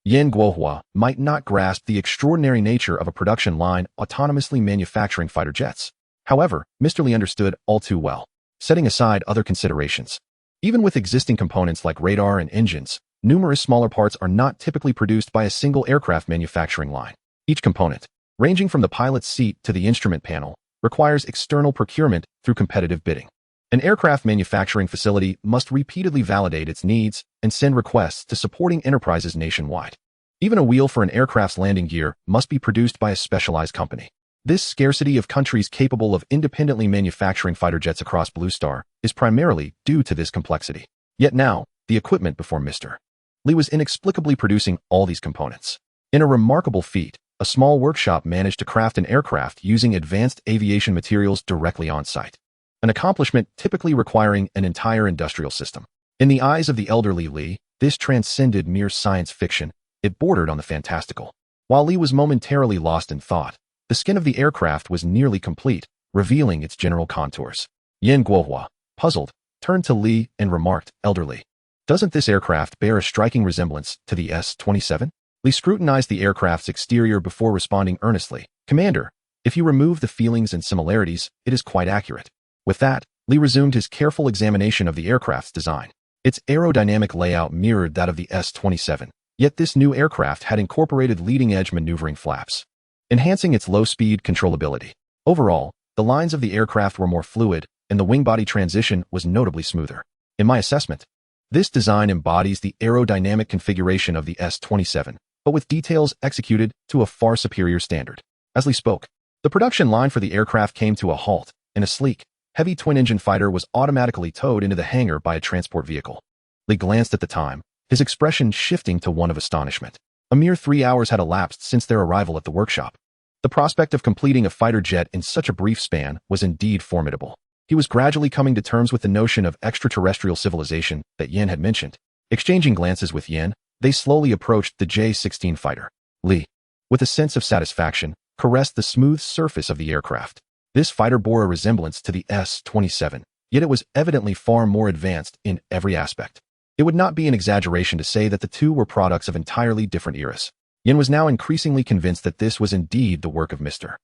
Speaker 1: Yan Guohua might not grasp the extraordinary nature of a production line autonomously manufacturing fighter jets. However, Mr. Li understood all too well, setting aside other considerations. Even with existing components like radar and engines, numerous smaller parts are not typically produced by a single aircraft manufacturing line. Each component, ranging from the pilot's seat to the instrument panel, requires external procurement through competitive bidding. An aircraft manufacturing facility must repeatedly validate its needs and send requests to supporting enterprises nationwide. Even a wheel for an aircraft's landing gear must be produced by a specialized company. This scarcity of countries capable of independently manufacturing fighter jets across Blue Star is primarily due to this complexity. Yet now, the equipment before Mr. Li was inexplicably producing all these components. In a remarkable feat, a small workshop managed to craft an aircraft using advanced aviation materials directly on site. An accomplishment typically requiring an entire industrial system. In the eyes of the elderly Li, this transcended mere science fiction. It bordered on the fantastical. While Li was momentarily lost in thought, the skin of the aircraft was nearly complete, revealing its general contours. Yan Guohua, puzzled, turned to Li and remarked, elderly. Doesn't this aircraft bear a striking resemblance to the S-27? Li scrutinized the aircraft's exterior before responding earnestly. Commander, if you remove the feelings and similarities, it is quite accurate. With that, Li resumed his careful examination of the aircraft's design. Its aerodynamic layout mirrored that of the S-27, yet this new aircraft had incorporated leading-edge maneuvering flaps, enhancing its low-speed controllability. Overall, the lines of the aircraft were more fluid, and the wing-body transition was notably smoother. In my assessment, this design embodies the aerodynamic configuration of the S-27, but with details executed to a far superior standard. As Li spoke, the production line for the aircraft came to a halt, and a sleek, heavy twin-engine fighter was automatically towed into the hangar by a transport vehicle. Li glanced at the time, his expression shifting to one of astonishment. A mere 3 hours had elapsed since their arrival at the workshop. The prospect of completing a fighter jet in such a brief span was indeed formidable. He was gradually coming to terms with the notion of extraterrestrial civilization that Yan had mentioned. Exchanging glances with Yan, they slowly approached the J-16 fighter. Li, with a sense of satisfaction, caressed the smooth surface of the aircraft. This fighter bore a resemblance to the S-27, yet it was evidently far more advanced in every aspect. It would not be an exaggeration to say that the two were products of entirely different eras. Yin was now increasingly convinced that this was indeed the work of Mr.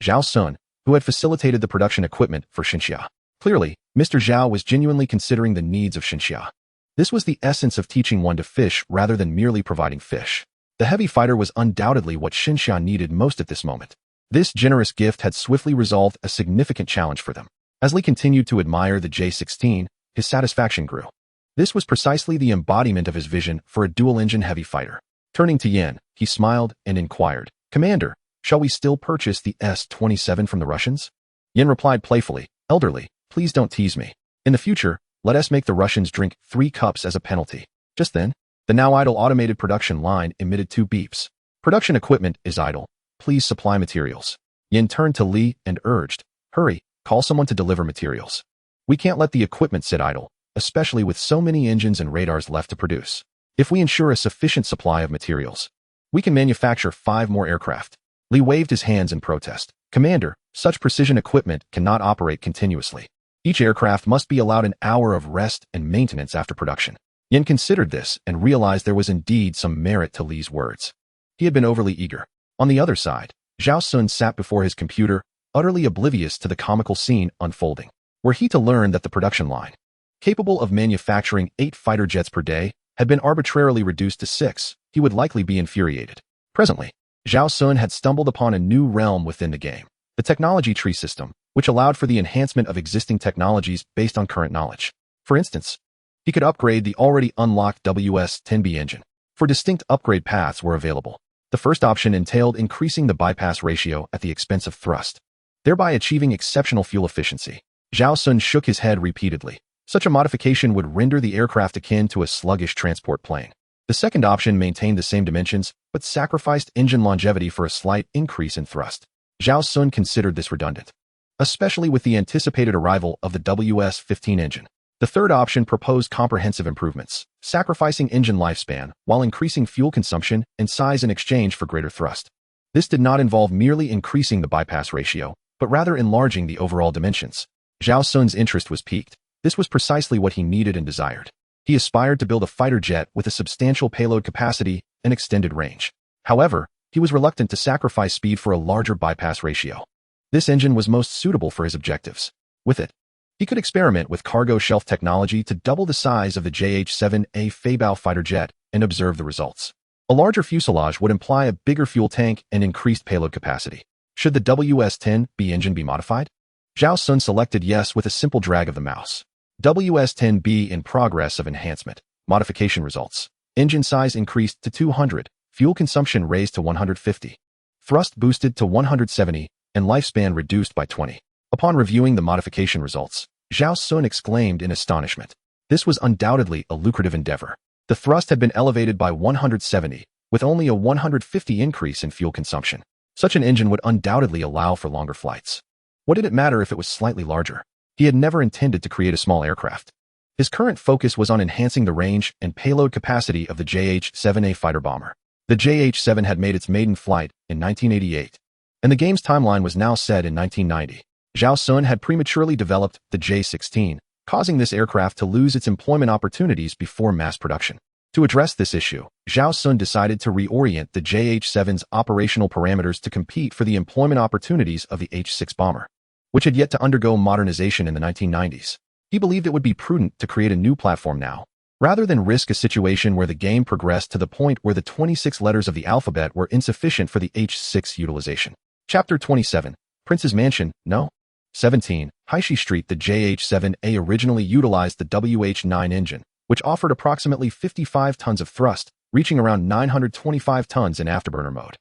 Speaker 1: Zhao Xun, who had facilitated the production equipment for Xinxia. Clearly, Mr. Zhao was genuinely considering the needs of Xinxia. This was the essence of teaching one to fish rather than merely providing fish. The heavy fighter was undoubtedly what Xinxia needed most at this moment. This generous gift had swiftly resolved a significant challenge for them. As Li continued to admire the J-16, his satisfaction grew. This was precisely the embodiment of his vision for a dual-engine heavy fighter. Turning to Yin, he smiled and inquired, "Commander, shall we still purchase the S-27 from the Russians?" Yin replied playfully, "Elderly, please don't tease me. In the future, let us make the Russians drink 3 cups as a penalty." Just then, the now idle automated production line emitted 2 beeps. "Production equipment is idle. Please supply materials." Yin turned to Li and urged, "Hurry, call someone to deliver materials. We can't let the equipment sit idle, especially with so many engines and radars left to produce. If we ensure a sufficient supply of materials, we can manufacture 5 more aircraft." Li waved his hands in protest. "Commander, such precision equipment cannot operate continuously. Each aircraft must be allowed an hour of rest and maintenance after production." Yin considered this and realized there was indeed some merit to Li's words. He had been overly eager. On the other side, Zhao Xun sat before his computer, utterly oblivious to the comical scene unfolding. Were he to learn that the production line, capable of manufacturing 8 fighter jets per day, had been arbitrarily reduced to 6, he would likely be infuriated. Presently, Zhao Xun had stumbled upon a new realm within the game, the technology tree system, which allowed for the enhancement of existing technologies based on current knowledge. For instance, he could upgrade the already unlocked WS-10B engine. 4 distinct upgrade paths were available. The first option entailed increasing the bypass ratio at the expense of thrust, thereby achieving exceptional fuel efficiency. Zhao Xun shook his head repeatedly. Such a modification would render the aircraft akin to a sluggish transport plane. The second option maintained the same dimensions, but sacrificed engine longevity for a slight increase in thrust. Zhao Xun considered this redundant, especially with the anticipated arrival of the WS-15 engine. The third option proposed comprehensive improvements, sacrificing engine lifespan while increasing fuel consumption and size in exchange for greater thrust. This did not involve merely increasing the bypass ratio, but rather enlarging the overall dimensions. Zhao Xun's interest was piqued. This was precisely what he needed and desired. He aspired to build a fighter jet with a substantial payload capacity and extended range. However, he was reluctant to sacrifice speed for a larger bypass ratio. This engine was most suitable for his objectives. With it, he could experiment with cargo shelf technology to double the size of the JH-7A Feibao fighter jet and observe the results. A larger fuselage would imply a bigger fuel tank and increased payload capacity. Should the WS-10B engine be modified? Zhao Xun selected yes with a simple drag of the mouse. WS-10B in progress of enhancement. Modification results. Engine size increased to 200, fuel consumption raised to 150, thrust boosted to 170, and lifespan reduced by 20. Upon reviewing the modification results, Zhao Xun exclaimed in astonishment. This was undoubtedly a lucrative endeavor. The thrust had been elevated by 170, with only a 150 increase in fuel consumption. Such an engine would undoubtedly allow for longer flights. What did it matter if it was slightly larger? He had never intended to create a small aircraft. His current focus was on enhancing the range and payload capacity of the JH-7A fighter bomber. The JH-7 had made its maiden flight in 1988, and the game's timeline was now set in 1990. Zhao Xun had prematurely developed the J-16, causing this aircraft to lose its employment opportunities before mass production. To address this issue, Zhao Xun decided to reorient the JH-7's operational parameters to compete for the employment opportunities of the H-6 bomber, which had yet to undergo modernization in the 1990s. He believed it would be prudent to create a new platform now, rather than risk a situation where the game progressed to the point where the 26 letters of the alphabet were insufficient for the H-6 utilization. Chapter 27, Prince's Mansion, No. 17, Haishi Street. The JH-7A originally utilized the WH-9 engine, which offered approximately 55 tons of thrust, reaching around 925 tons in afterburner mode.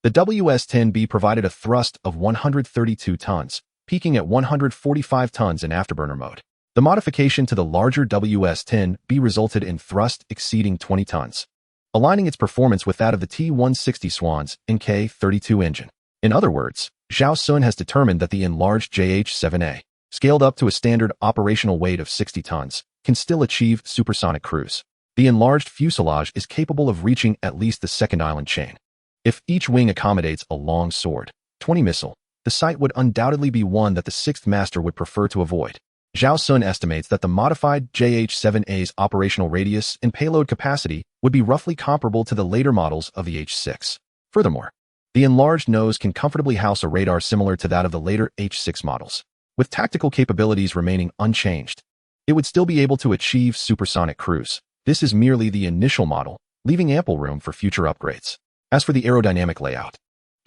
Speaker 1: The WS-10B provided a thrust of 132 tons, peaking at 145 tons in afterburner mode. The modification to the larger WS-10B resulted in thrust exceeding 20 tons, aligning its performance with that of the T-160 Swan's NK-32 engine. In other words, Zhao Xun has determined that the enlarged JH-7A, scaled up to a standard operational weight of 60 tons, can still achieve supersonic cruise. The enlarged fuselage is capable of reaching at least the second island chain. If each wing accommodates a long sword, 20 missile, the sight would undoubtedly be one that the sixth master would prefer to avoid. Zhao Xun estimates that the modified JH-7A's operational radius and payload capacity would be roughly comparable to the later models of the H-6. Furthermore, the enlarged nose can comfortably house a radar similar to that of the later H-6 models. With tactical capabilities remaining unchanged, it would still be able to achieve supersonic cruise. This is merely the initial model, leaving ample room for future upgrades. As for the aerodynamic layout,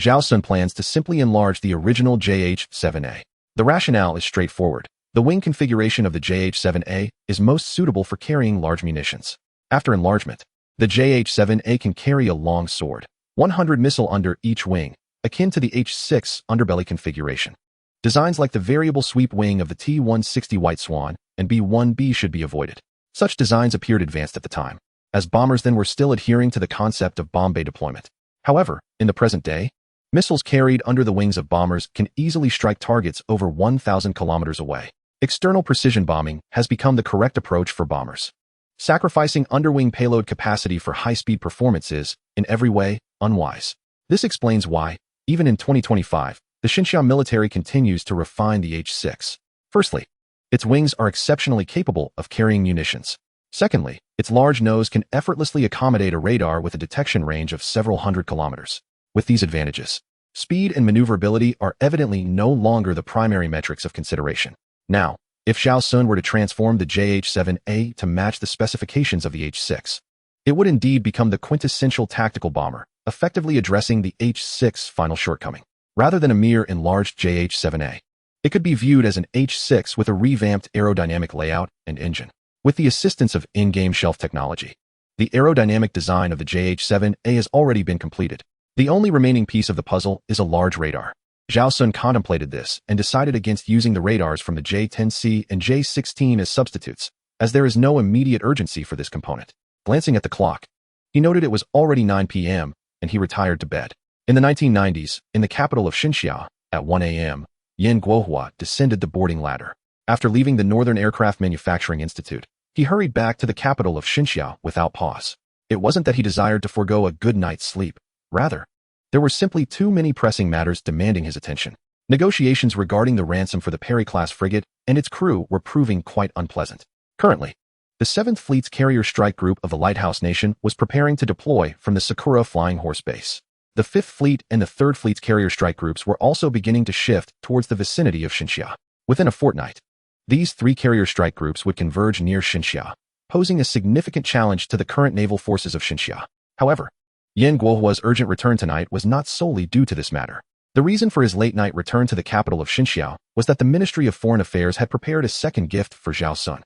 Speaker 1: Zhao Xun plans to simply enlarge the original JH-7A. The rationale is straightforward. The wing configuration of the JH-7A is most suitable for carrying large munitions. After enlargement, the JH-7A can carry a long sword, 100 missile under each wing, akin to the H-6 underbelly configuration. Designs like the variable sweep wing of the T-160 White Swan and B-1B should be avoided. Such designs appeared advanced at the time, as bombers then were still adhering to the concept of bomb bay deployment. However, in the present day, missiles carried under the wings of bombers can easily strike targets over 1,000 kilometers away. External precision bombing has become the correct approach for bombers. Sacrificing underwing payload capacity for high-speed performance is, in every way, unwise. This explains why, even in 2025, the Xinjiang military continues to refine the H-6. Firstly, its wings are exceptionally capable of carrying munitions. Secondly, its large nose can effortlessly accommodate a radar with a detection range of several hundred kilometers. With these advantages, speed and maneuverability are evidently no longer the primary metrics of consideration. Now, if Zhao Xun were to transform the JH-7A to match the specifications of the H-6, it would indeed become the quintessential tactical bomber, effectively addressing the H-6 final shortcoming. Rather than a mere enlarged JH-7A, it could be viewed as an H-6 with a revamped aerodynamic layout and engine. With the assistance of in-game shelf technology, the aerodynamic design of the JH-7A has already been completed. The only remaining piece of the puzzle is a large radar. Zhao Xun contemplated this and decided against using the radars from the J-10C and J-16 as substitutes, as there is no immediate urgency for this component. Glancing at the clock, he noted it was already 9 p.m., and he retired to bed. In the 1990s, in the capital of Xinjiang, at 1 a.m., Yan Guohua descended the boarding ladder. After leaving the Northern Aircraft Manufacturing Institute, he hurried back to the capital of Xinjiang without pause. It wasn't that he desired to forego a good night's sleep. Rather, there were simply too many pressing matters demanding his attention. Negotiations regarding the ransom for the Perry-class frigate and its crew were proving quite unpleasant. Currently, the 7th Fleet's Carrier Strike Group of the Lighthouse Nation was preparing to deploy from the Sakura Flying Horse Base. The 5th Fleet and the 3rd Fleet's Carrier Strike Groups were also beginning to shift towards the vicinity of Xinjiang. Within a fortnight, these 3 Carrier Strike Groups would converge near Xinjiang, posing a significant challenge to the current naval forces of Xinjiang. However, Yan Guohua's urgent return tonight was not solely due to this matter. The reason for his late-night return to the capital of Xinjiang was that the Ministry of Foreign Affairs had prepared a second gift for Zhao Xun.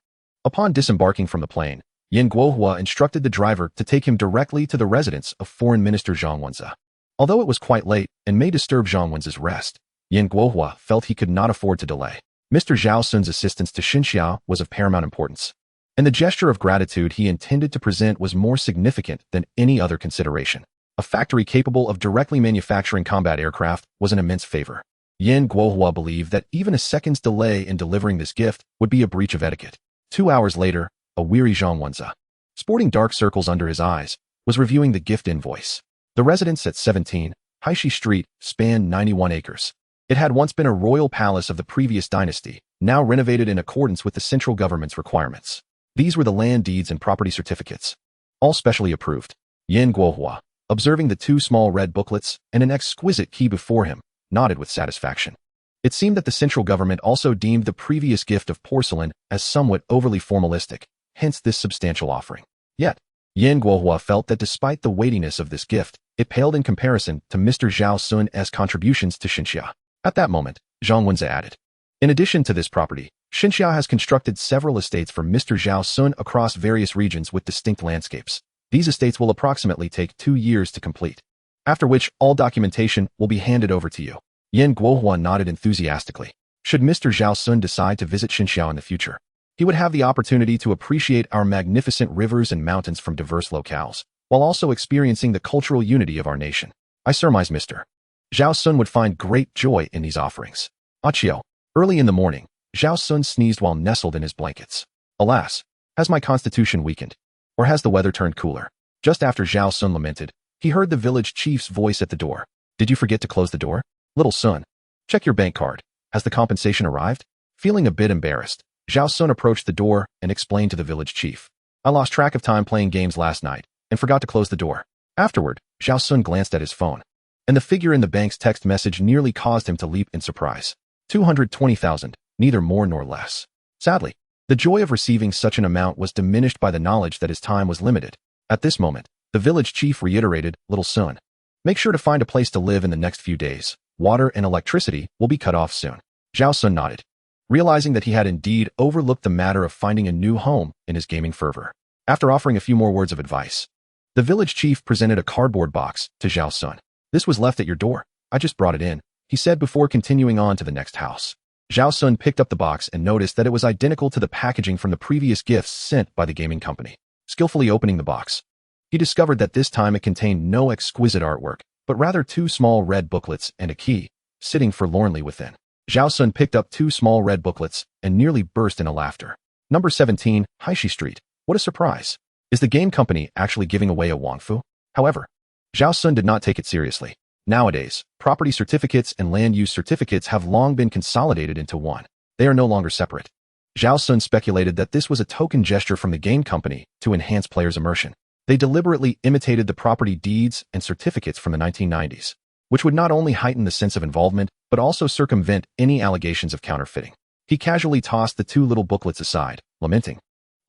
Speaker 1: Upon disembarking from the plane, Yan Guohua instructed the driver to take him directly to the residence of Foreign Minister Zhang Wenzi. Although it was quite late and may disturb Zhang Wenzi's rest, Yan Guohua felt he could not afford to delay. Mr. Zhao Xun's assistance to Xinjiang was of paramount importance, and the gesture of gratitude he intended to present was more significant than any other consideration. A factory capable of directly manufacturing combat aircraft was an immense favor. Yan Guohua believed that even a second's delay in delivering this gift would be a breach of etiquette. 2 hours later, a weary Zhang Wenzi, sporting dark circles under his eyes, was reviewing the gift invoice. The residence at 17 Haishi Street spanned 91 acres. It had once been a royal palace of the previous dynasty, now renovated in accordance with the central government's requirements. These were the land deeds and property certificates, all specially approved. Yan Guohua, observing the 2 small red booklets and an exquisite key before him, nodded with satisfaction. It seemed that the central government also deemed the previous gift of porcelain as somewhat overly formalistic, hence this substantial offering. Yet, Yan Guohua felt that despite the weightiness of this gift, it paled in comparison to Mr. Zhao Xun's contributions to Xinjiang. At that moment, Zhang Wenzi added, in addition to this property, Xinjiang has constructed several estates for Mr. Zhao Xun across various regions with distinct landscapes. These estates will approximately take 2 years to complete, after which all documentation will be handed over to you. Yan Guohua nodded enthusiastically. Should Mr. Zhao Xun decide to visit Xinjiang in the future, he would have the opportunity to appreciate our magnificent rivers and mountains from diverse locales, while also experiencing the cultural unity of our nation. I surmise Mr. Zhao Xun would find great joy in these offerings. Achio. Early in the morning, Zhao Xun sneezed while nestled in his blankets. Alas, has my constitution weakened? Or has the weather turned cooler? Just after Zhao Xun lamented, he heard the village chief's voice at the door. Did you forget to close the door? Little son, check your bank card. Has the compensation arrived? Feeling a bit embarrassed, Zhao Xun approached the door and explained to the village chief. I lost track of time playing games last night and forgot to close the door. Afterward, Zhao Xun glanced at his phone, and the figure in the bank's text message nearly caused him to leap in surprise. 220,000, neither more nor less. Sadly, the joy of receiving such an amount was diminished by the knowledge that his time was limited. At this moment, the village chief reiterated, Little Sun, make sure to find a place to live in the next few days. Water and electricity will be cut off soon. Zhao Xun nodded, realizing that he had indeed overlooked the matter of finding a new home in his gaming fervor. After offering a few more words of advice, the village chief presented a cardboard box to Zhao Xun. This was left at your door. I just brought it in, he said before continuing on to the next house. Zhao Xun picked up the box and noticed that it was identical to the packaging from the previous gifts sent by the gaming company. Skillfully opening the box, he discovered that this time it contained no exquisite artwork, but rather 2 small red booklets and a key, sitting forlornly within. Zhao Xun picked up 2 small red booklets and nearly burst into laughter. Number 17, Haishi Street. What a surprise. Is the game company actually giving away a Wangfu? However, Zhao Xun did not take it seriously. Nowadays, property certificates and land use certificates have long been consolidated into one. They are no longer separate. Zhao Xun speculated that this was a token gesture from the game company to enhance players' immersion. They deliberately imitated the property deeds and certificates from the 1990s, which would not only heighten the sense of involvement, but also circumvent any allegations of counterfeiting. He casually tossed the 2 little booklets aside, lamenting,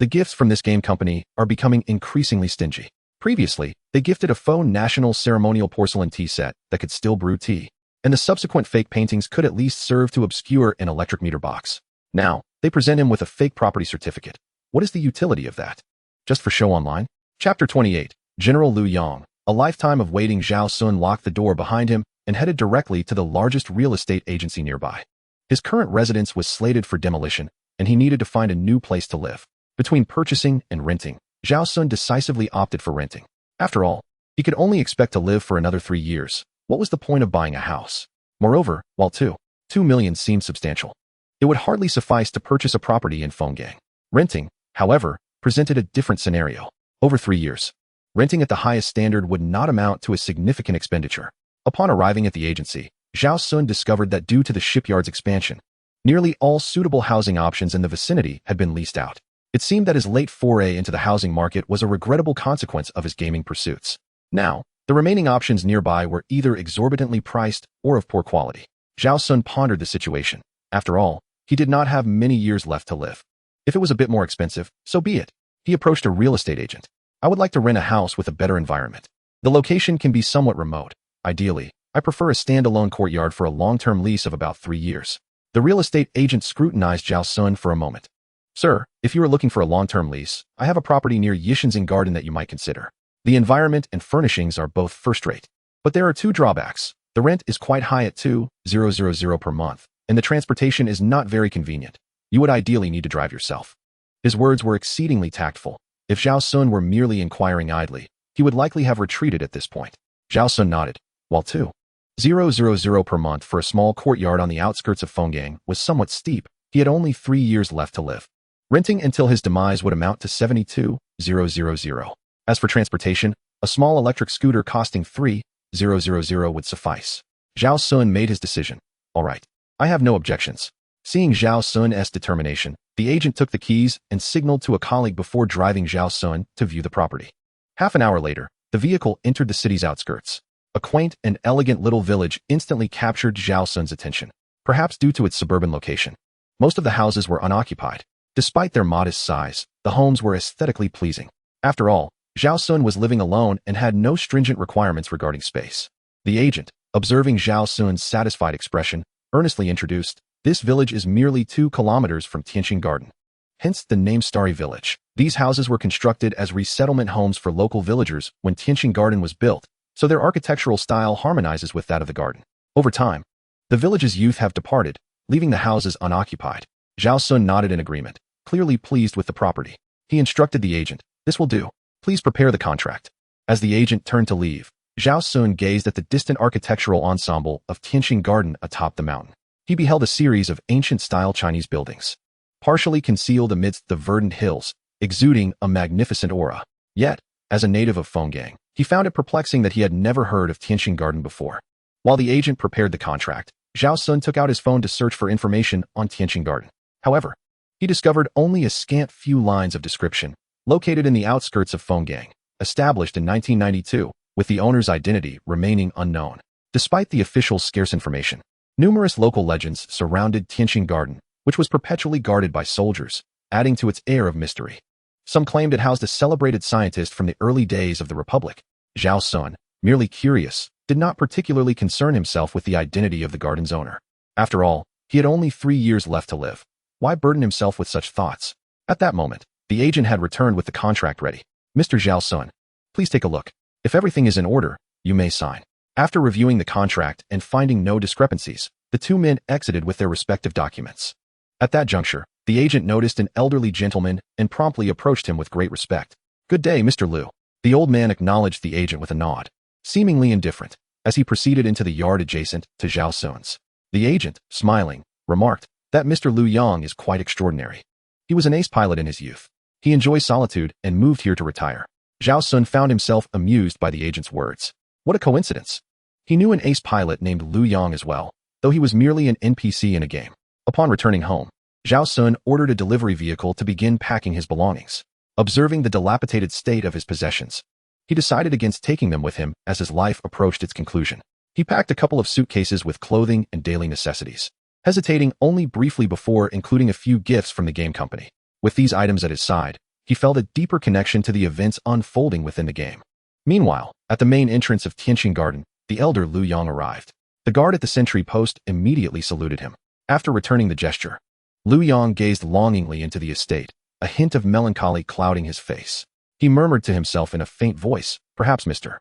Speaker 1: the gifts from this game company are becoming increasingly stingy. Previously, they gifted a faux national ceremonial porcelain tea set that could still brew tea, and the subsequent fake paintings could at least serve to obscure an electric meter box. Now, they present him with a fake property certificate. What is the utility of that? Just for show online? Chapter 28, General Liu Yang. A lifetime of waiting. Zhao Xun locked the door behind him and headed directly to the largest real estate agency nearby. His current residence was slated for demolition, and he needed to find a new place to live. Between purchasing and renting, Zhao Xun decisively opted for renting. After all, he could only expect to live for another 3 years. What was the point of buying a house? Moreover, while 2 million seemed substantial, it would hardly suffice to purchase a property in Fenggang. Renting, however, presented a different scenario. Over 3 years, renting at the highest standard would not amount to a significant expenditure. Upon arriving at the agency, Zhao Xun discovered that due to the shipyard's expansion, nearly all suitable housing options in the vicinity had been leased out. It seemed that his late foray into the housing market was a regrettable consequence of his gaming pursuits. Now, the remaining options nearby were either exorbitantly priced or of poor quality. Zhao Xun pondered the situation. After all, he did not have many years left to live. If it was a bit more expensive, so be it. He approached a real estate agent. I would like to rent a house with a better environment. The location can be somewhat remote. Ideally, I prefer a standalone courtyard for a long-term lease of about 3 years. The real estate agent scrutinized Zhao Xun for a moment. Sir, if you are looking for a long-term lease, I have a property near Yishanxing Garden that you might consider. The environment and furnishings are both first-rate. But there are 2 drawbacks. The rent is quite high at 2,000 per month, and the transportation is not very convenient. You would ideally need to drive yourself. His words were exceedingly tactful. If Zhao Xun were merely inquiring idly, he would likely have retreated at this point. Zhao Xun nodded. While 2,000 per month for a small courtyard on the outskirts of Fenggang was somewhat steep, he had only 3 years left to live. Renting until his demise would amount to 72,000. As for transportation, a small electric scooter costing 3,000 would suffice. Zhao Xun made his decision. All right, I have no objections. Seeing Zhao Xun's determination, the agent took the keys and signaled to a colleague before driving Zhao Xun to view the property. Half an hour later, the vehicle entered the city's outskirts. A quaint and elegant little village instantly captured Zhao Xun's attention, perhaps due to its suburban location. Most of the houses were unoccupied. Despite their modest size, the homes were aesthetically pleasing. After all, Zhao Xun was living alone and had no stringent requirements regarding space. The agent, observing Zhao Xun's satisfied expression, earnestly introduced, this village is merely 2 kilometers from Tianxing Garden. Hence the name Starry Village. These houses were constructed as resettlement homes for local villagers when Tianxing Garden was built, so their architectural style harmonizes with that of the garden. Over time, the village's youth have departed, leaving the houses unoccupied. Zhao Xun nodded in agreement, clearly pleased with the property. He instructed the agent, this will do. Please prepare the contract. As the agent turned to leave, Zhao Xun gazed at the distant architectural ensemble of Tianxing Garden atop the mountain. He beheld a series of ancient-style Chinese buildings, partially concealed amidst the verdant hills, exuding a magnificent aura. Yet, as a native of Fenggang, he found it perplexing that he had never heard of Tianxing Garden before. While the agent prepared the contract, Zhao Xun took out his phone to search for information on Tianxing Garden. However, he discovered only a scant few lines of description, located in the outskirts of Fenggang, established in 1992, with the owner's identity remaining unknown. Despite the official scarce information, numerous local legends surrounded Tianqing Garden, which was perpetually guarded by soldiers, adding to its air of mystery. Some claimed it housed a celebrated scientist from the early days of the Republic. Zhao Xun, merely curious, did not particularly concern himself with the identity of the garden's owner. After all, he had only 3 years left to live. Why burden himself with such thoughts? At that moment, the agent had returned with the contract ready. Mr. Zhao Xun, please take a look. If everything is in order, you may sign. After reviewing the contract and finding no discrepancies, the two men exited with their respective documents. At that juncture, the agent noticed an elderly gentleman and promptly approached him with great respect. Good day, Mr. Liu. The old man acknowledged the agent with a nod, seemingly indifferent, as he proceeded into the yard adjacent to Zhao Xun's. The agent, smiling, remarked that Mr. Liu Yang is quite extraordinary. He was an ace pilot in his youth. He enjoys solitude and moved here to retire. Zhao Xun found himself amused by the agent's words. What a coincidence. He knew an ace pilot named Liu Yang as well, though he was merely an NPC in a game. Upon returning home, Zhao Xun ordered a delivery vehicle to begin packing his belongings. Observing the dilapidated state of his possessions, he decided against taking them with him as his life approached its conclusion. He packed a couple of suitcases with clothing and daily necessities, hesitating only briefly before including a few gifts from the game company. With these items at his side, he felt a deeper connection to the events unfolding within the game. Meanwhile, at the main entrance of Tianqing Garden, the elder Liu Yang arrived. The guard at the sentry post immediately saluted him. After returning the gesture, Liu Yang gazed longingly into the estate, a hint of melancholy clouding his face. He murmured to himself in a faint voice, perhaps Mr.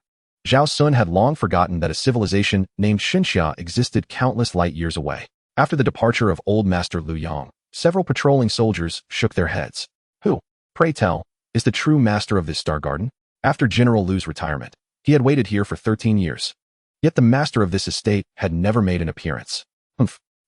Speaker 1: Zhao Xun had long forgotten that a civilization named Xinxia existed countless light years away. After the departure of old Master Liu Yang, several patrolling soldiers shook their heads. Who, pray tell, is the true master of this star garden? After General Liu's retirement, he had waited here for 13 years. Yet the master of this estate had never made an appearance.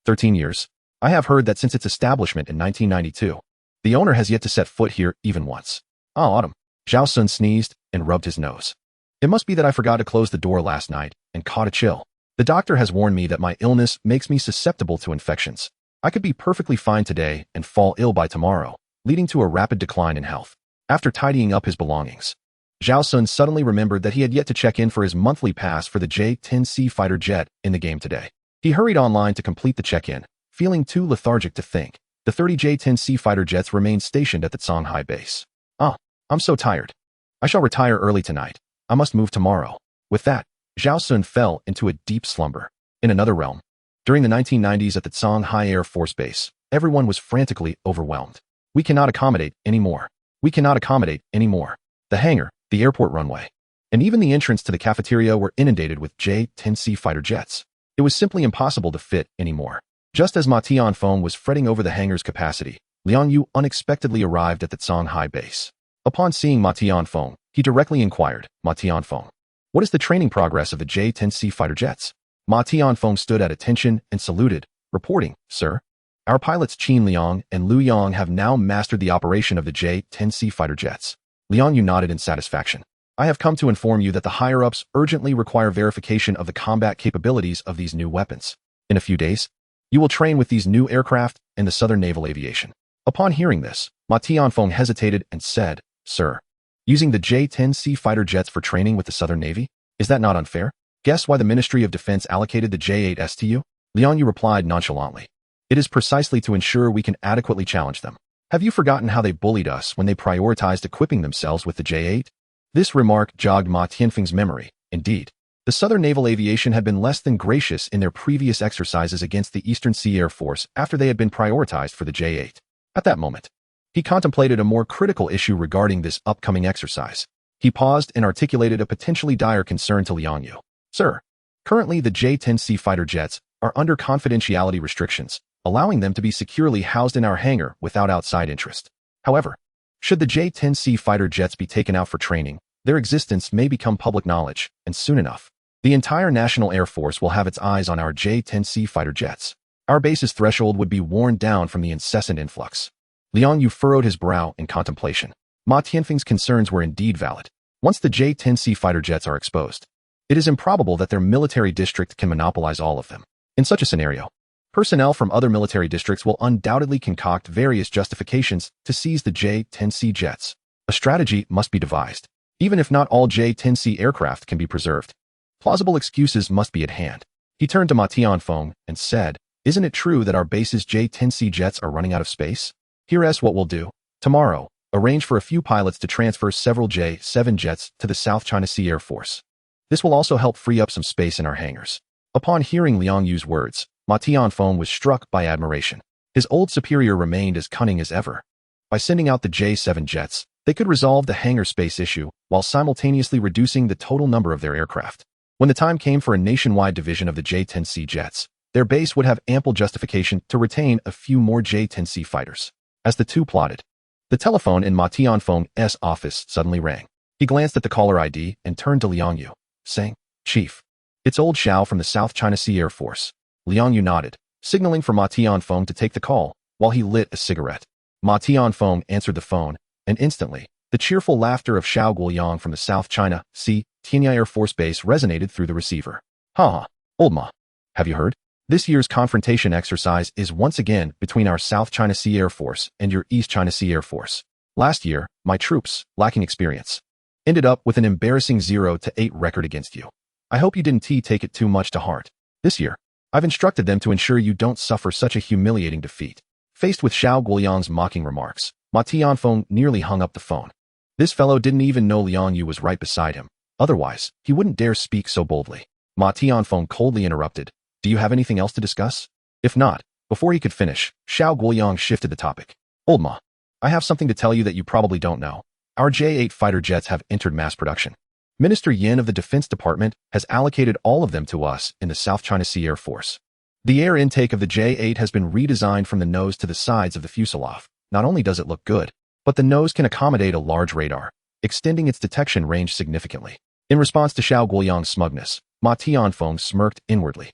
Speaker 1: 13 years? I have heard that since its establishment in 1992, the owner has yet to set foot here even once. Oh, autumn. Zhao Xun sneezed and rubbed his nose. It must be that I forgot to close the door last night and caught a chill. The doctor has warned me that my illness makes me susceptible to infections. I could be perfectly fine today and fall ill by tomorrow, leading to a rapid decline in health. After tidying up his belongings, Zhao Xun suddenly remembered that he had yet to check in for his monthly pass for the J-10C fighter jet in the game today. He hurried online to complete the check-in, feeling too lethargic to think. The 30 J-10C fighter jets remained stationed at the Songhai base. I'm so tired. I shall retire early tonight. I must move tomorrow. With that, Zhao Xun fell into a deep slumber. In another realm, during the 1990s at the Songhai Air Force Base, everyone was frantically overwhelmed. We cannot accommodate anymore. We cannot accommodate anymore. The hangar, the airport runway, and even the entrance to the cafeteria were inundated with J-10C fighter jets. It was simply impossible to fit anymore. Just as Ma Tianfeng was fretting over the hangar's capacity, Liang Yu unexpectedly arrived at the Songhai base. Upon seeing Ma Tianfeng, he directly inquired, Ma Tianfeng, what is the training progress of the J-10C fighter jets? Ma Tianfeng stood at attention and saluted, reporting, Sir, our pilots Qin Liang and Liu Yang have now mastered the operation of the J-10C fighter jets. Liang Yu nodded in satisfaction. I have come to inform you that the higher-ups urgently require verification of the combat capabilities of these new weapons. In a few days, you will train with these new aircraft in the Southern Naval Aviation. Upon hearing this, Ma Tianfeng hesitated and said, Sir, using the J-10C fighter jets for training with the Southern Navy? Is that not unfair? Guess why the Ministry of Defense allocated the J-8S to you? Liang Yu replied nonchalantly. It is precisely to ensure we can adequately challenge them. Have you forgotten how they bullied us when they prioritized equipping themselves with the J-8? This remark jogged Ma Tianfeng's memory. Indeed, the Southern Naval Aviation had been less than gracious in their previous exercises against the Eastern Sea Air Force after they had been prioritized for the J-8. At that moment, he contemplated a more critical issue regarding this upcoming exercise. He paused and articulated a potentially dire concern to Liang Yu. Sir, currently the J-10C fighter jets are under confidentiality restrictions, allowing them to be securely housed in our hangar without outside interest. However, should the J-10C fighter jets be taken out for training, their existence may become public knowledge, and soon enough, the entire National Air Force will have its eyes on our J-10C fighter jets. Our base's threshold would be worn down from the incessant influx. Liang Yu furrowed his brow in contemplation. Ma Tianfeng's concerns were indeed valid. Once the J-10C fighter jets are exposed, it is improbable that their military district can monopolize all of them. In such a scenario, Personnel from other military districts will undoubtedly concoct various justifications to seize the J-10C jets. A strategy must be devised. Even if not all J-10C aircraft can be preserved, plausible excuses must be at hand. He turned to Ma Tianfeng and said, "Isn't it true that our base's J-10C jets are running out of space? Here's what we'll do. Tomorrow, arrange for a few pilots to transfer several J-7 jets to the South China Sea Air Force. This will also help free up some space in our hangars." Upon hearing Liang Yu's words, Ma Tianfeng was struck by admiration. His old superior remained as cunning as ever. By sending out the J-7 jets, they could resolve the hangar space issue while simultaneously reducing the total number of their aircraft. When the time came for a nationwide division of the J-10C jets, their base would have ample justification to retain a few more J-10C fighters. As the two plotted, the telephone in Ma Tianfeng's office suddenly rang. He glanced at the caller ID and turned to Liang Yu, saying, "Chief, it's old Zhao from the South China Sea Air Force." Liang Yu nodded, signaling for Ma Tianfeng to take the call while he lit a cigarette. Ma Tianfeng answered the phone, and instantly, the cheerful laughter of Zhao Guoyang from the South China Sea Tianyi Air Force Base resonated through the receiver. "Ha, old Ma. Have you heard? This year's confrontation exercise is once again between our South China Sea Air Force and your East China Sea Air Force. Last year, my troops, lacking experience, ended up with an embarrassing 0-8 record against you. I hope you didn't take it too much to heart. This year, I've instructed them to ensure you don't suffer such a humiliating defeat." Faced with Zhao Guoyang's mocking remarks, Ma Tianfeng nearly hung up the phone. This fellow didn't even know Liang Yu was right beside him. Otherwise, he wouldn't dare speak so boldly. Ma Tianfeng coldly interrupted, "Do you have anything else to discuss?" If not, before he could finish, Zhao Guoyang shifted the topic. "Old Ma, I have something to tell you that you probably don't know. Our J-8 fighter jets have entered mass production. Minister Yin of the Defense Department has allocated all of them to us in the South China Sea Air Force. The air intake of the J-8 has been redesigned from the nose to the sides of the fuselage. Not only does it look good, but the nose can accommodate a large radar, extending its detection range significantly." In response to Zhao Guoyang's smugness, Ma Tianfeng smirked inwardly.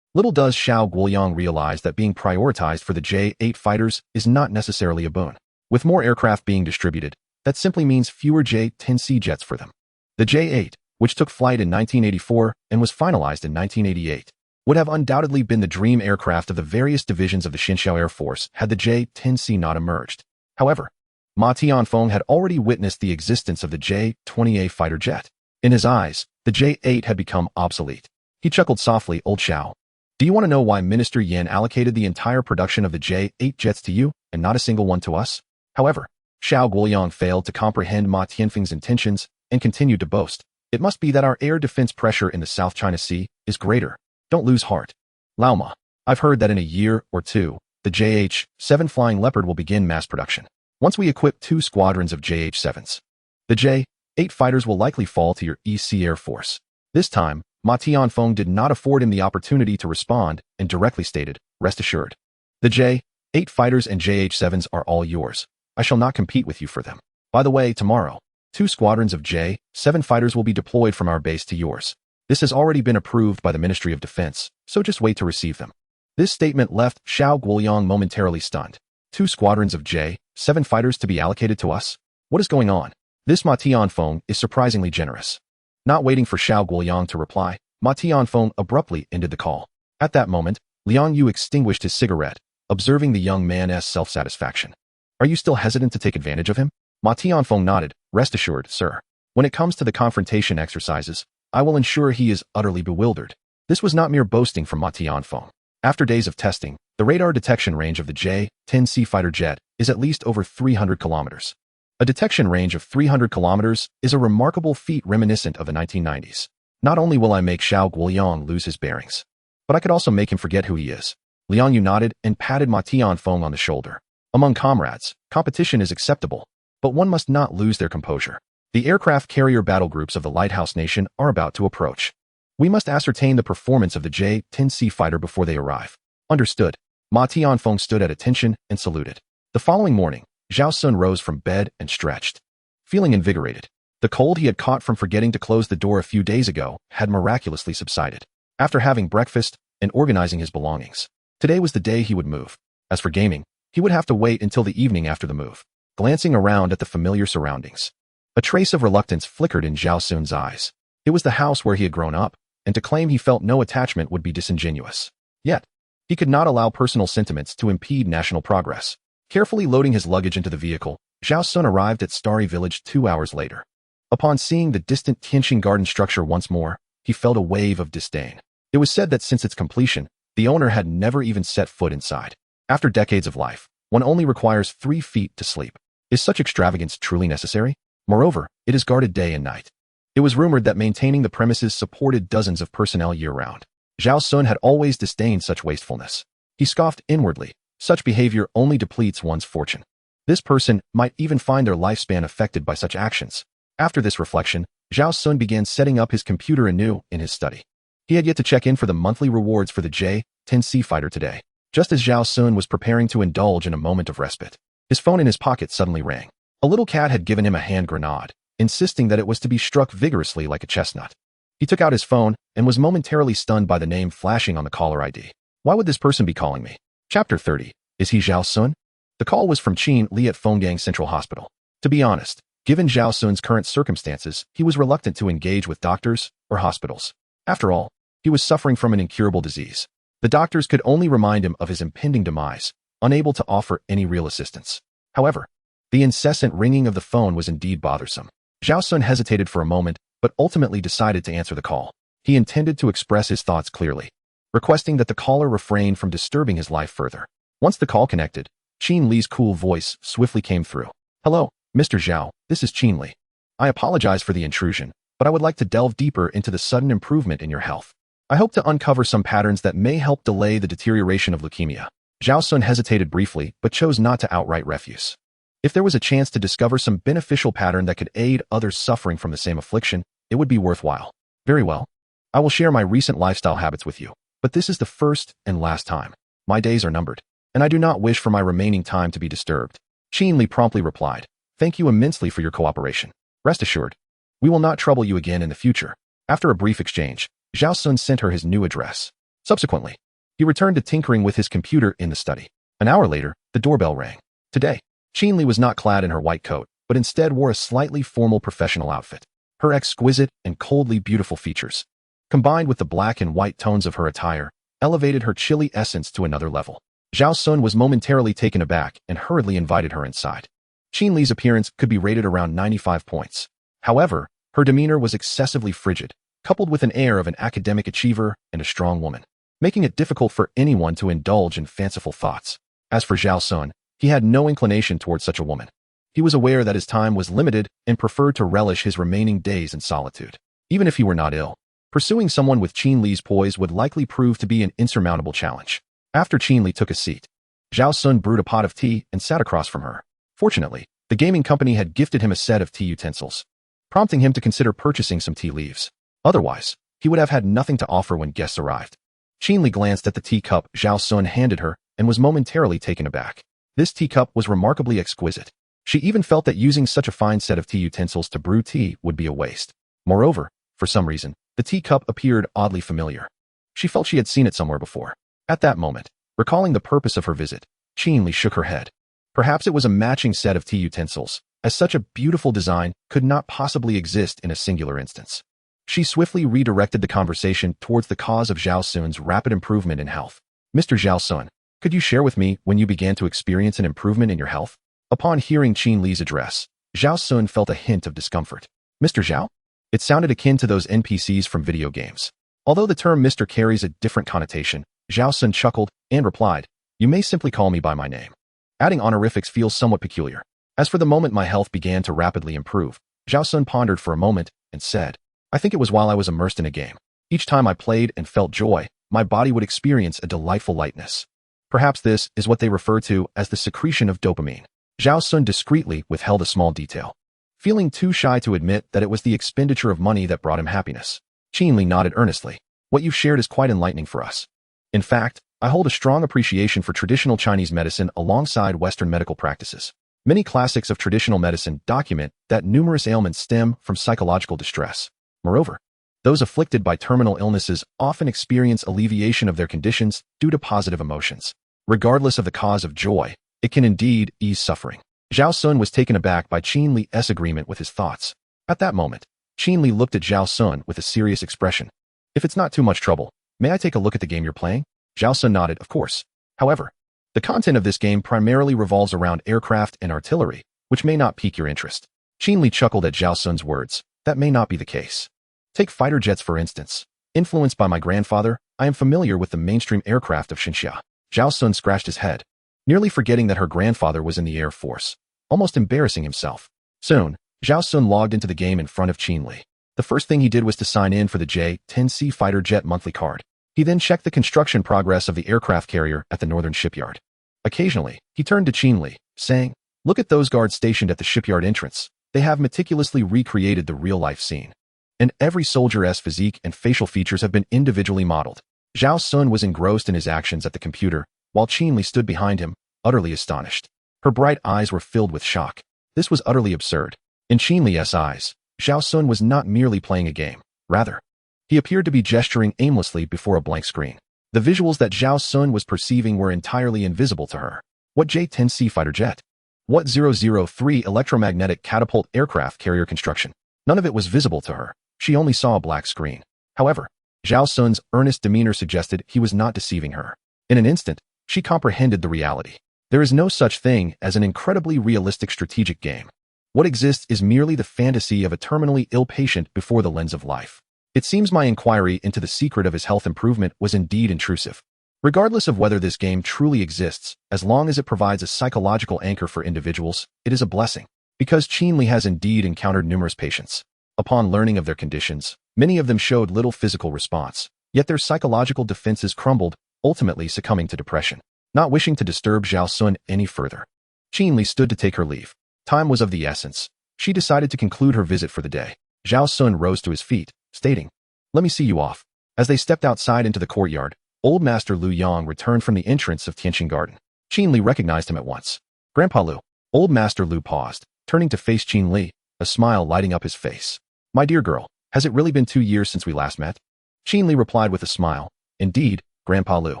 Speaker 1: Little does Zhao Guoyang realize that being prioritized for the J-8 fighters is not necessarily a boon. With more aircraft being distributed, that simply means fewer J-10C jets for them. The J-8, which took flight in 1984 and was finalized in 1988, would have undoubtedly been the dream aircraft of the various divisions of the Xinjiao Air Force had the J-10C not emerged. However, Ma Tianfeng had already witnessed the existence of the J-20A fighter jet. In his eyes, the J-8 had become obsolete. He chuckled softly, "Old Zhao, do you want to know why Minister Yin allocated the entire production of the J-8 jets to you and not a single one to us?" However, Zhao Guoyang failed to comprehend Ma Tianfeng's intentions and continued to boast, "It must be that our air defense pressure in the South China Sea is greater. Don't lose heart. Lao Ma, I've heard that in a year or two, the JH-7 Flying Leopard will begin mass production. Once we equip 2 squadrons of JH-7s, the J-8 fighters will likely fall to your EC Air Force." This time, Ma Tianfeng did not afford him the opportunity to respond and directly stated, "Rest assured. The J-8 fighters and JH-7s are all yours. I shall not compete with you for them. By the way, tomorrow, 2 squadrons of J-7 fighters will be deployed from our base to yours. This has already been approved by the Ministry of Defense, so just wait to receive them." This statement left Zhao Guoyang momentarily stunned. 2 squadrons of J-7 fighters to be allocated to us? What is going on? This Ma Tianfeng is surprisingly generous. Not waiting for Zhao Guoyang to reply, Ma Tianfeng abruptly ended the call. At that moment, Liang Yu extinguished his cigarette, observing the young man's self-satisfaction. "Are you still hesitant to take advantage of him?" Ma Tianfeng nodded. "Rest assured, sir. When it comes to the confrontation exercises, I will ensure he is utterly bewildered." This was not mere boasting from Ma Tianfeng. After days of testing, the radar detection range of the J-10C fighter jet is at least over 300 kilometers. A detection range of 300 kilometers is a remarkable feat reminiscent of the 1990s. Not only will I make Zhao Guoyang lose his bearings, but I could also make him forget who he is. Liang Yu nodded and patted Ma Tianfeng on the shoulder. Among comrades, competition is acceptable, but one must not lose their composure. The aircraft carrier battle groups of the Lighthouse Nation are about to approach. We must ascertain the performance of the J-10C fighter before they arrive. Understood. Ma Tianfeng stood at attention and saluted. The following morning, Zhao Xun rose from bed and stretched. Feeling invigorated, the cold he had caught from forgetting to close the door a few days ago had miraculously subsided. After having breakfast and organizing his belongings, today was the day he would move. As for gaming, he would have to wait until the evening after the move. Glancing around at the familiar surroundings, a trace of reluctance flickered in Zhao Xun's eyes. It was the house where he had grown up, and to claim he felt no attachment would be disingenuous. Yet, He could not allow personal sentiments to impede national progress. Carefully loading his luggage into the vehicle, Zhao Xun arrived at Starry Village 2 hours later. Upon seeing the distant Tianqing garden structure once more, he felt a wave of disdain. It was said that since its completion, the owner had never even set foot inside. After decades of life, one only requires 3 feet to sleep. Is such extravagance truly necessary? Moreover, it is guarded day and night. It was rumored that maintaining the premises supported dozens of personnel year-round. Zhao Xun had always disdained such wastefulness. He scoffed inwardly. Such behavior only depletes one's fortune. This person might even find their lifespan affected by such actions. After this reflection, Zhao Xun began setting up his computer anew in his study. He had yet to check in for the monthly rewards for the J-10C fighter today. Just as Zhao Xun was preparing to indulge in a moment of respite, his phone in his pocket suddenly rang. A little cat had given him a hand grenade, insisting that it was to be struck vigorously like a chestnut. He took out his phone and was momentarily stunned by the name flashing on the caller ID. Why would this person be calling me? Chapter 30. Is he Zhao Xun? The call was from Qin Li at Fenggang Central Hospital. To be honest, given Zhao Xun's current circumstances, he was reluctant to engage with doctors or hospitals. After all, he was suffering from an incurable disease. The doctors could only remind him of his impending demise, unable to offer any real assistance. However, the incessant ringing of the phone was indeed bothersome. Zhao Xun hesitated for a moment, but ultimately decided to answer the call. He intended to express his thoughts clearly, requesting that the caller refrain from disturbing his life further. Once the call connected, Qin Li's cool voice swiftly came through. Hello, Mr. Zhao, this is Qin Li. I apologize for the intrusion, but I would like to delve deeper into the sudden improvement in your health. I hope to uncover some patterns that may help delay the deterioration of leukemia. Zhao Xun hesitated briefly, but chose not to outright refuse. If there was a chance to discover some beneficial pattern that could aid others suffering from the same affliction, it would be worthwhile. Very well. I will share my recent lifestyle habits with you, but this is the first and last time. My days are numbered, and I do not wish for my remaining time to be disturbed. Qin Li promptly replied, Thank you immensely for your cooperation. Rest assured, we will not trouble you again in the future. After a brief exchange, Zhao Xun sent her his new address. Subsequently, he returned to tinkering with his computer in the study. An hour later, the doorbell rang. Today, Qin Li was not clad in her white coat, but instead wore a slightly formal professional outfit. Her exquisite and coldly beautiful features, combined with the black and white tones of her attire, elevated her chilly essence to another level. Zhao Xun was momentarily taken aback and hurriedly invited her inside. Qin Li's appearance could be rated around 95 points. However, her demeanor was excessively frigid, coupled with an air of an academic achiever and a strong woman, making it difficult for anyone to indulge in fanciful thoughts. As for Zhao Xun, he had no inclination towards such a woman. He was aware that his time was limited and preferred to relish his remaining days in solitude. Even if he were not ill, pursuing someone with Qin Li's poise would likely prove to be an insurmountable challenge. After Qin Li took a seat, Zhao Xun brewed a pot of tea and sat across from her. Fortunately, the gaming company had gifted him a set of tea utensils, prompting him to consider purchasing some tea leaves. Otherwise, he would have had nothing to offer when guests arrived. Qin Li glanced at the teacup Zhao Xun handed her and was momentarily taken aback. This teacup was remarkably exquisite. She even felt that using such a fine set of tea utensils to brew tea would be a waste. Moreover, for some reason, the teacup appeared oddly familiar. She felt she had seen it somewhere before. At that moment, recalling the purpose of her visit, Qin Li shook her head. Perhaps it was a matching set of tea utensils, as such a beautiful design could not possibly exist in a singular instance. She swiftly redirected the conversation towards the cause of Zhao Xun's rapid improvement in health. Mr. Zhao Xun, could you share with me when you began to experience an improvement in your health? Upon hearing Qin Li's address, Zhao Xun felt a hint of discomfort. Mr. Zhao? It sounded akin to those NPCs from video games. Although the term Mr. carries a different connotation, Zhao Xun chuckled and replied, You may simply call me by my name. Adding honorifics feels somewhat peculiar. As for the moment my health began to rapidly improve, Zhao Xun pondered for a moment and said, I think it was while I was immersed in a game. Each time I played and felt joy, my body would experience a delightful lightness. Perhaps this is what they refer to as the secretion of dopamine. Zhao Xun discreetly withheld a small detail, feeling too shy to admit that it was the expenditure of money that brought him happiness. Qin Li nodded earnestly. What you've shared is quite enlightening for us. In fact, I hold a strong appreciation for traditional Chinese medicine alongside Western medical practices. Many classics of traditional medicine document that numerous ailments stem from psychological distress. Moreover, those afflicted by terminal illnesses often experience alleviation of their conditions due to positive emotions. Regardless of the cause of joy, it can indeed ease suffering. Zhao Xun was taken aback by Qin Li's agreement with his thoughts. At that moment, Qin Li looked at Zhao Xun with a serious expression. If it's not too much trouble, may I take a look at the game you're playing? Zhao Xun nodded, of course. However, the content of this game primarily revolves around aircraft and artillery, which may not pique your interest. Qin Li chuckled at Zhao Xun's words. That may not be the case. Take fighter jets for instance. Influenced by my grandfather, I am familiar with the mainstream aircraft of Xinxia. Zhao Xun scratched his head, nearly forgetting that her grandfather was in the Air Force, almost embarrassing himself. Soon, Zhao Xun logged into the game in front of Qin Li. The first thing he did was to sign in for the J-10C fighter jet monthly card. He then checked the construction progress of the aircraft carrier at the northern shipyard. Occasionally, he turned to Qin Li, saying, "Look at those guards stationed at the shipyard entrance. They have meticulously recreated the real-life scene. And every soldier's physique and facial features have been individually modeled." Zhao Xun was engrossed in his actions at the computer, while Qin Li stood behind him, utterly astonished. Her bright eyes were filled with shock. This was utterly absurd. In Qin Li's eyes, Zhao Xun was not merely playing a game. Rather, he appeared to be gesturing aimlessly before a blank screen. The visuals that Zhao Xun was perceiving were entirely invisible to her. What J-10C fighter jet? What 003 electromagnetic catapult aircraft carrier construction? None of it was visible to her. She only saw a black screen. However, Zhao Xun's earnest demeanor suggested he was not deceiving her. In an instant, she comprehended the reality. There is no such thing as an incredibly realistic strategic game. What exists is merely the fantasy of a terminally ill patient before the lens of life. It seems my inquiry into the secret of his health improvement was indeed intrusive. Regardless of whether this game truly exists, as long as it provides a psychological anchor for individuals, it is a blessing. Because Qin Li has indeed encountered numerous patients. Upon learning of their conditions, many of them showed little physical response, yet their psychological defenses crumbled, ultimately succumbing to depression. Not wishing to disturb Zhao Xun any further, Qin Li stood to take her leave. Time was of the essence. She decided to conclude her visit for the day. Zhao Xun rose to his feet, stating, "Let me see you off." As they stepped outside into the courtyard, Old Master Lu Yang returned from the entrance of Tianqing Garden. Qin Li recognized him at once. "Grandpa Lu." Old Master Lu paused, turning to face Qin Li, a smile lighting up his face. "My dear girl, has it really been 2 years since we last met?" Qin Li replied with a smile. "Indeed, Grandpa Lu.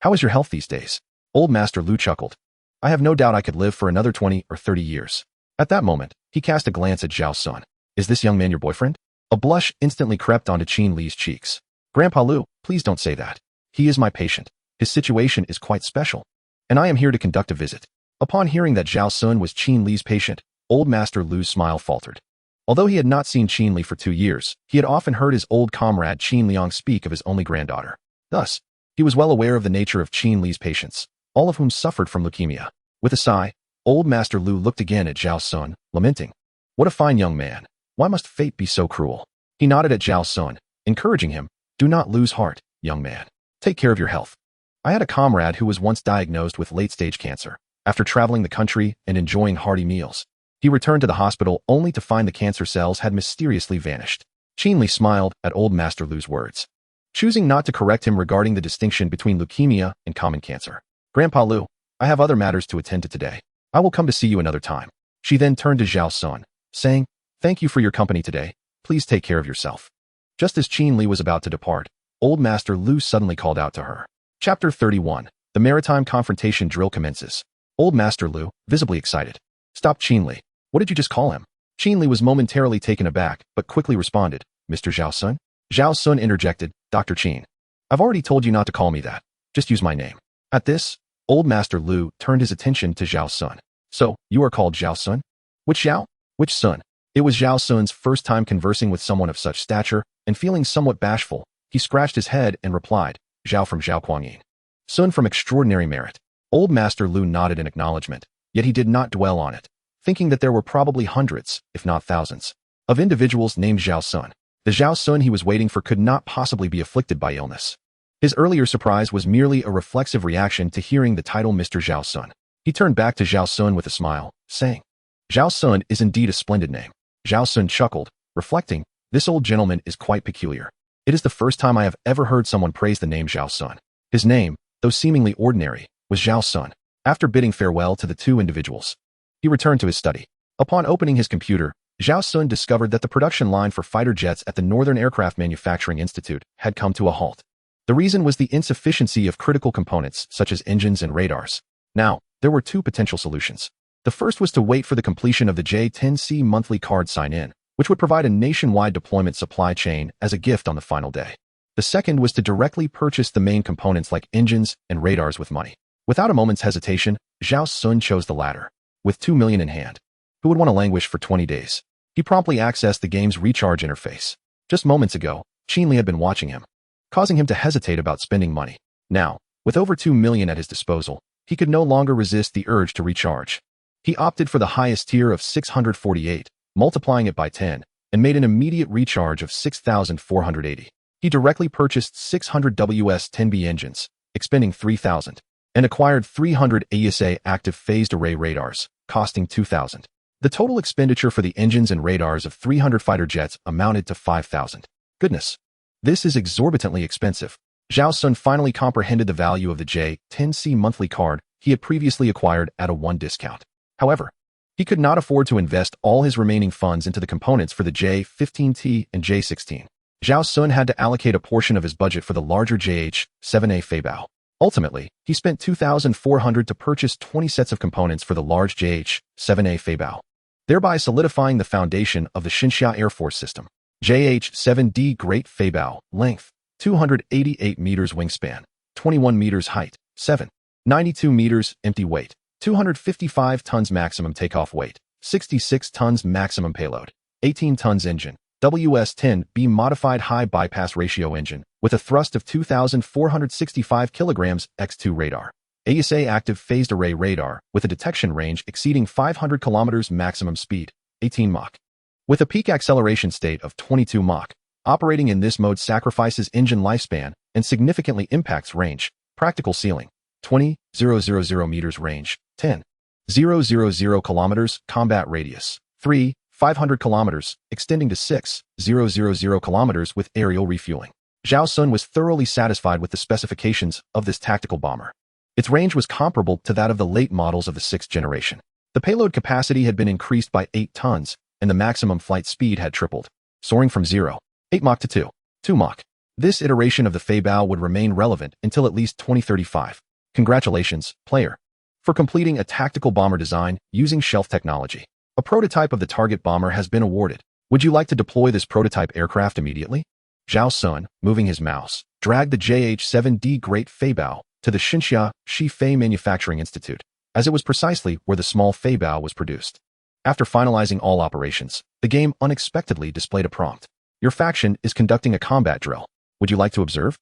Speaker 1: How is your health these days?" Old Master Lu chuckled. "I have no doubt I could live for another 20 or 30 years. At that moment, he cast a glance at Zhao Xun. "Is this young man your boyfriend?" A blush instantly crept onto Qin Li's cheeks. "Grandpa Lu, please don't say that. He is my patient. His situation is quite special. And I am here to conduct a visit." Upon hearing that Zhao Xun was Qin Li's patient, Old Master Lu's smile faltered. Although he had not seen Qin Li for 2 years, he had often heard his old comrade Qin Liang speak of his only granddaughter. Thus, he was well aware of the nature of Qin Li's patients, all of whom suffered from leukemia. With a sigh, Old Master Lu looked again at Zhao Xun, lamenting, "What a fine young man. Why must fate be so cruel?" He nodded at Zhao Xun, encouraging him, "Do not lose heart, young man. Take care of your health. I had a comrade who was once diagnosed with late-stage cancer. After traveling the country and enjoying hearty meals, he returned to the hospital only to find the cancer cells had mysteriously vanished." Qin Li smiled at Old Master Lu's words, choosing not to correct him regarding the distinction between leukemia and common cancer. "Grandpa Lu, I have other matters to attend to today. I will come to see you another time." She then turned to Zhao Xun, saying, "Thank you for your company today. Please take care of yourself." Just as Qin Li was about to depart, Old Master Lu suddenly called out to her. Chapter 31. The Maritime Confrontation Drill commences. Old Master Lu, visibly excited, stopped Qin Li. "What did you just call him?" Qin Li was momentarily taken aback, but quickly responded, "Mr. Zhao Xun?" Zhao Xun interjected, "Dr. Qin. I've already told you not to call me that. Just use my name." At this, Old Master Lu turned his attention to Zhao Xun. "So, you are called Zhao Xun? Which Zhao? Which Sun?" It was Zhao Xun's first time conversing with someone of such stature, and feeling somewhat bashful, he scratched his head and replied, "Zhao from Zhao Kuangyin. Sun from extraordinary merit." Old Master Lu nodded in acknowledgement, yet he did not dwell on it, thinking that there were probably hundreds, if not thousands, of individuals named Zhao Xun. The Zhao Xun he was waiting for could not possibly be afflicted by illness. His earlier surprise was merely a reflexive reaction to hearing the title Mr. Zhao Xun. He turned back to Zhao Xun with a smile, saying, "Zhao Xun is indeed a splendid name." Zhao Xun chuckled, reflecting, "This old gentleman is quite peculiar. It is the first time I have ever heard someone praise the name Zhao Xun." His name, though seemingly ordinary, was Zhao Xun. After bidding farewell to the two individuals, he returned to his study. Upon opening his computer, Zhao Xun discovered that the production line for fighter jets at the Northern Aircraft Manufacturing Institute had come to a halt. The reason was the insufficiency of critical components such as engines and radars. Now, there were two potential solutions. The first was to wait for the completion of the J-10C monthly card sign-in, which would provide a nationwide deployment supply chain as a gift on the final day. The second was to directly purchase the main components like engines and radars with money. Without a moment's hesitation, Zhao Xun chose the latter. With 2 million in hand, who would want to languish for 20 days? He promptly accessed the game's recharge interface. Just moments ago, Qinli had been watching him, causing him to hesitate about spending money. Now, with over 2 million at his disposal, he could no longer resist the urge to recharge. He opted for the highest tier of 648, multiplying it by 10, and made an immediate recharge of 6,480. He directly purchased 600 WS-10B engines, expending 3,000, and acquired 300 ESA active phased array radars, costing 2,000. The total expenditure for the engines and radars of 300 fighter jets amounted to 5,000. Goodness, this is exorbitantly expensive. Zhao Xun finally comprehended the value of the J-10C monthly card he had previously acquired at a 1 discount. However, he could not afford to invest all his remaining funds into the components for the J-15T and J-16. Zhao Xun had to allocate a portion of his budget for the larger JH-7A Feibao. Ultimately, he spent 2,400 to purchase 20 sets of components for the large JH-7A Feibao, thereby solidifying the foundation of the Xinxia Air Force system. JH-7D Great Feibao, length, 288 meters wingspan, 21 meters height, 92 meters empty weight, 255 tons maximum takeoff weight, 66 tons maximum payload, 18 tons engine, WS-10B modified high bypass ratio engine, with a thrust of 2,465 kilograms X2 radar, ESA active phased array radar, with a detection range exceeding 500 kilometers maximum speed, 18 Mach. With a peak acceleration state of 22 Mach, operating in this mode sacrifices engine lifespan and significantly impacts range. Practical ceiling, 20,000 meters range, 10,000 kilometers combat radius, 3,500 kilometers, extending to 6,000 kilometers with aerial refueling. Zhao Xun was thoroughly satisfied with the specifications of this tactical bomber. Its range was comparable to that of the late models of the 6th generation. The payload capacity had been increased by 8 tons, and the maximum flight speed had tripled, soaring from 0.8 Mach to 2 Mach. This iteration of the Feibao would remain relevant until at least 2035. Congratulations, player, for completing a tactical bomber design using shelf technology. A prototype of the target bomber has been awarded. Would you like to deploy this prototype aircraft immediately? Zhao Xun, moving his mouse, dragged the JH-7D Great Feibao to the Xinxia Shifei Manufacturing Institute, as it was precisely where the small Feibao was produced. After finalizing all operations, the game unexpectedly displayed a prompt. Your faction is conducting a combat drill. Would you like to observe?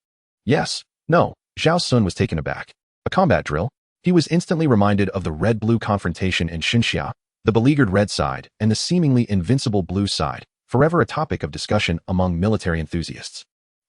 Speaker 1: Yes. No. Zhao Xun was taken aback. A combat drill? He was instantly reminded of the red-blue confrontation in Xinxia, the beleaguered red side and the seemingly invincible blue side, forever a topic of discussion among military enthusiasts.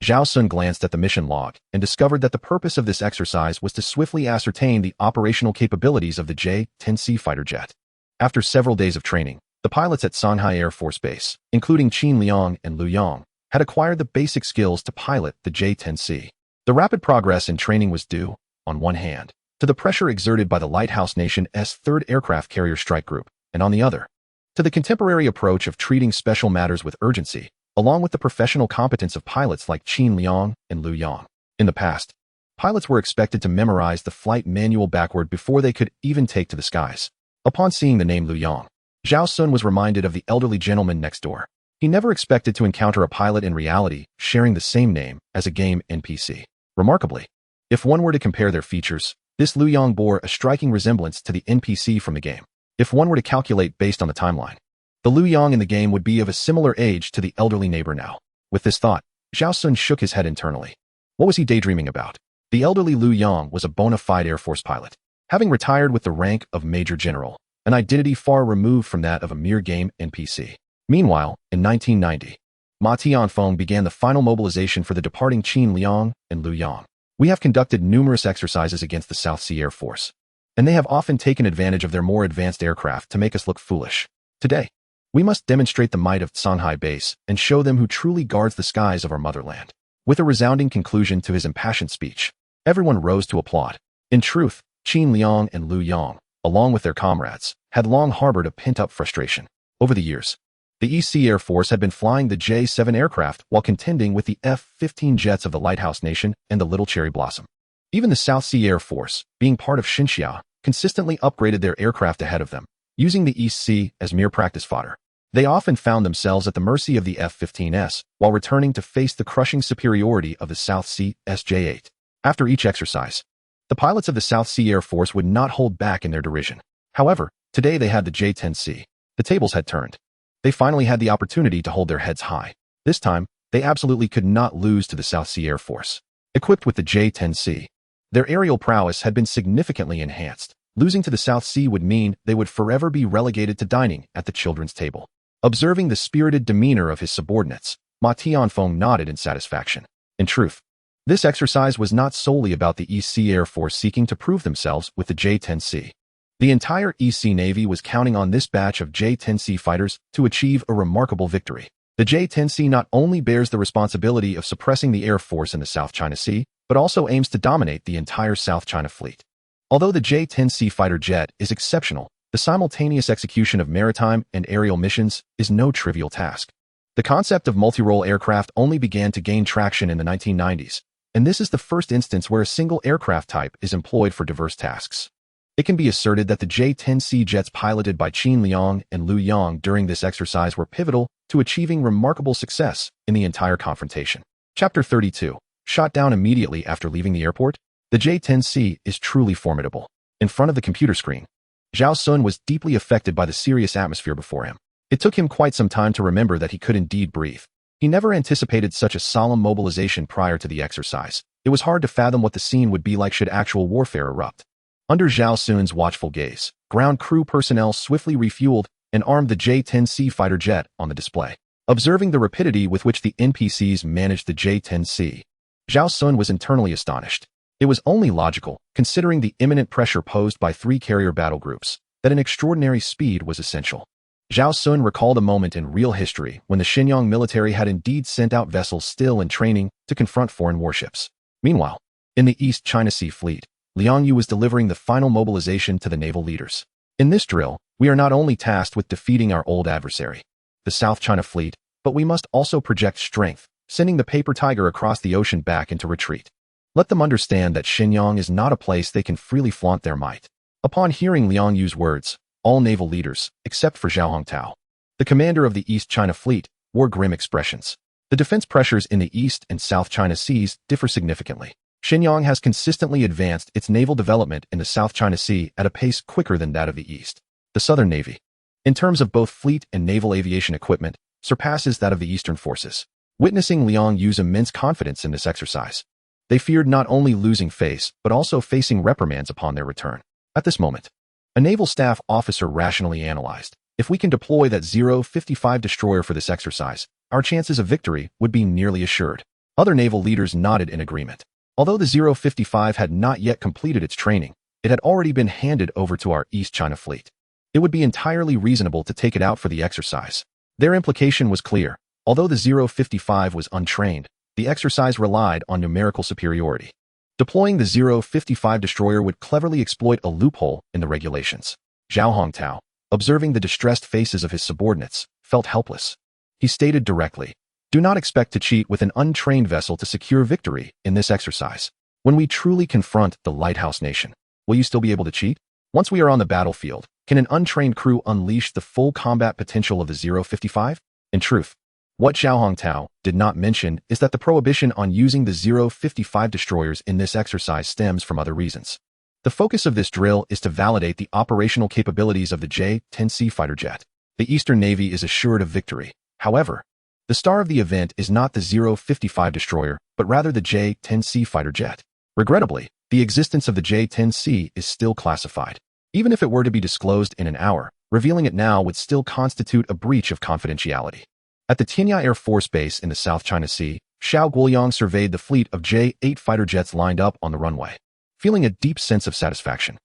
Speaker 1: Zhao Xun glanced at the mission log and discovered that the purpose of this exercise was to swiftly ascertain the operational capabilities of the J-10C fighter jet. After several days of training, the pilots at Shanghai Air Force Base, including Qin Liang and Lu Yang, had acquired the basic skills to pilot the J-10C. The rapid progress in training was due, on one hand, to the pressure exerted by the Lighthouse Nation's 3rd Aircraft Carrier Strike Group, and on the other, to the contemporary approach of treating special matters with urgency, along with the professional competence of pilots like Qin Liang and Lu Yang. In the past, pilots were expected to memorize the flight manual backward before they could even take to the skies. Upon seeing the name Lu Yang, Zhao Xun was reminded of the elderly gentleman next door. He never expected to encounter a pilot in reality sharing the same name as a game NPC. Remarkably, if one were to compare their features, this Lu Yang bore a striking resemblance to the NPC from the game. If one were to calculate based on the timeline, the Lu Yang in the game would be of a similar age to the elderly neighbor now. With this thought, Zhao Xun shook his head internally. What was he daydreaming about? The elderly Lu Yang was a bona fide Air Force pilot, having retired with the rank of Major General, an identity far removed from that of a mere game NPC. Meanwhile, in 1990, Ma Tianfeng began the final mobilization for the departing Qin Liang and Lu Yang. We have conducted numerous exercises against the South Sea Air Force, and they have often taken advantage of their more advanced aircraft to make us look foolish. Today, we must demonstrate the might of Shanghai Base and show them who truly guards the skies of our motherland. With a resounding conclusion to his impassioned speech, everyone rose to applaud. In truth, Qin Liang and Lu Yang, along with their comrades, had long harbored a pent-up frustration. Over the years, the EC Air Force had been flying the J-7 aircraft while contending with the F-15 jets of the Lighthouse Nation and the Little Cherry Blossom. Even the South Sea Air Force, being part of Xinxia, consistently upgraded their aircraft ahead of them, using the EC as mere practice fodder. They often found themselves at the mercy of the F-15s while returning to face the crushing superiority of the South Sea J-8. After each exercise, the pilots of the South Sea Air Force would not hold back in their derision. However, today they had the J-10C. The tables had turned. They finally had the opportunity to hold their heads high. This time, they absolutely could not lose to the South Sea Air Force. Equipped with the J-10C, their aerial prowess had been significantly enhanced. Losing to the South Sea would mean they would forever be relegated to dining at the children's table. Observing the spirited demeanor of his subordinates, Ma Tianfeng nodded in satisfaction. In truth, this exercise was not solely about the East Sea Air Force seeking to prove themselves with the J-10C. The entire East Sea Navy was counting on this batch of J-10C fighters to achieve a remarkable victory. The J-10C not only bears the responsibility of suppressing the Air Force in the South China Sea, but also aims to dominate the entire South China Fleet. Although the J-10C fighter jet is exceptional, the simultaneous execution of maritime and aerial missions is no trivial task. The concept of multi-role aircraft only began to gain traction in the 1990s, and this is the first instance where a single aircraft type is employed for diverse tasks. It can be asserted that the J-10C jets piloted by Qin Liang and Liu Yang during this exercise were pivotal to achieving remarkable success in the entire confrontation. Chapter 32. Shot down immediately after leaving the airport? The J-10C is truly formidable. In front of the computer screen, Zhao Xun was deeply affected by the serious atmosphere before him. It took him quite some time to remember that he could indeed breathe. He never anticipated such a solemn mobilization prior to the exercise. It was hard to fathom what the scene would be like should actual warfare erupt. Under Zhao Xun's watchful gaze, ground crew personnel swiftly refueled and armed the J-10C fighter jet on the display. Observing the rapidity with which the NPCs managed the J-10C, Zhao Xun was internally astonished. It was only logical, considering the imminent pressure posed by 3 carrier battle groups, that an extraordinary speed was essential. Zhao Xun recalled a moment in real history when the Shenyang military had indeed sent out vessels still in training to confront foreign warships. Meanwhile, in the East China Sea Fleet, Liang Yu was delivering the final mobilization to the naval leaders. In this drill, we are not only tasked with defeating our old adversary, the South China Fleet, but we must also project strength, sending the paper tiger across the ocean back into retreat. Let them understand that Shenyang is not a place they can freely flaunt their might. Upon hearing Liang Yu's words, all naval leaders, except for Zhao Hongtao, the commander of the East China Fleet, wore grim expressions. The defense pressures in the East and South China Seas differ significantly. Shenyang has consistently advanced its naval development in the South China Sea at a pace quicker than that of the East. The Southern Navy, in terms of both fleet and naval aviation equipment, surpasses that of the Eastern forces. Witnessing Liang Yu's immense confidence in this exercise, they feared not only losing face, but also facing reprimands upon their return. At this moment, a naval staff officer rationally analyzed, if we can deploy that 055 destroyer for this exercise, our chances of victory would be nearly assured. Other naval leaders nodded in agreement. Although the 055 had not yet completed its training, it had already been handed over to our East China Fleet. It would be entirely reasonable to take it out for the exercise. Their implication was clear. Although the 055 was untrained, the exercise relied on numerical superiority. Deploying the 055 destroyer would cleverly exploit a loophole in the regulations. Zhao Hongtao, observing the distressed faces of his subordinates, felt helpless. He stated directly, "Do not expect to cheat with an untrained vessel to secure victory in this exercise. When we truly confront the Lighthouse Nation, will you still be able to cheat? Once we are on the battlefield, can an untrained crew unleash the full combat potential of the 055? In truth, what Zhao Hongtao did not mention is that the prohibition on using the 055 destroyers in this exercise stems from other reasons. The focus of this drill is to validate the operational capabilities of the J-10C fighter jet. The Eastern Navy is assured of victory. However, the star of the event is not the 055 destroyer, but rather the J-10C fighter jet. Regrettably, the existence of the J-10C is still classified. Even if it were to be disclosed in an hour, revealing it now would still constitute a breach of confidentiality. At the Tianya Air Force Base in the South China Sea, Xiao Guoyang surveyed the fleet of J-8 fighter jets lined up on the runway, feeling a deep sense of satisfaction.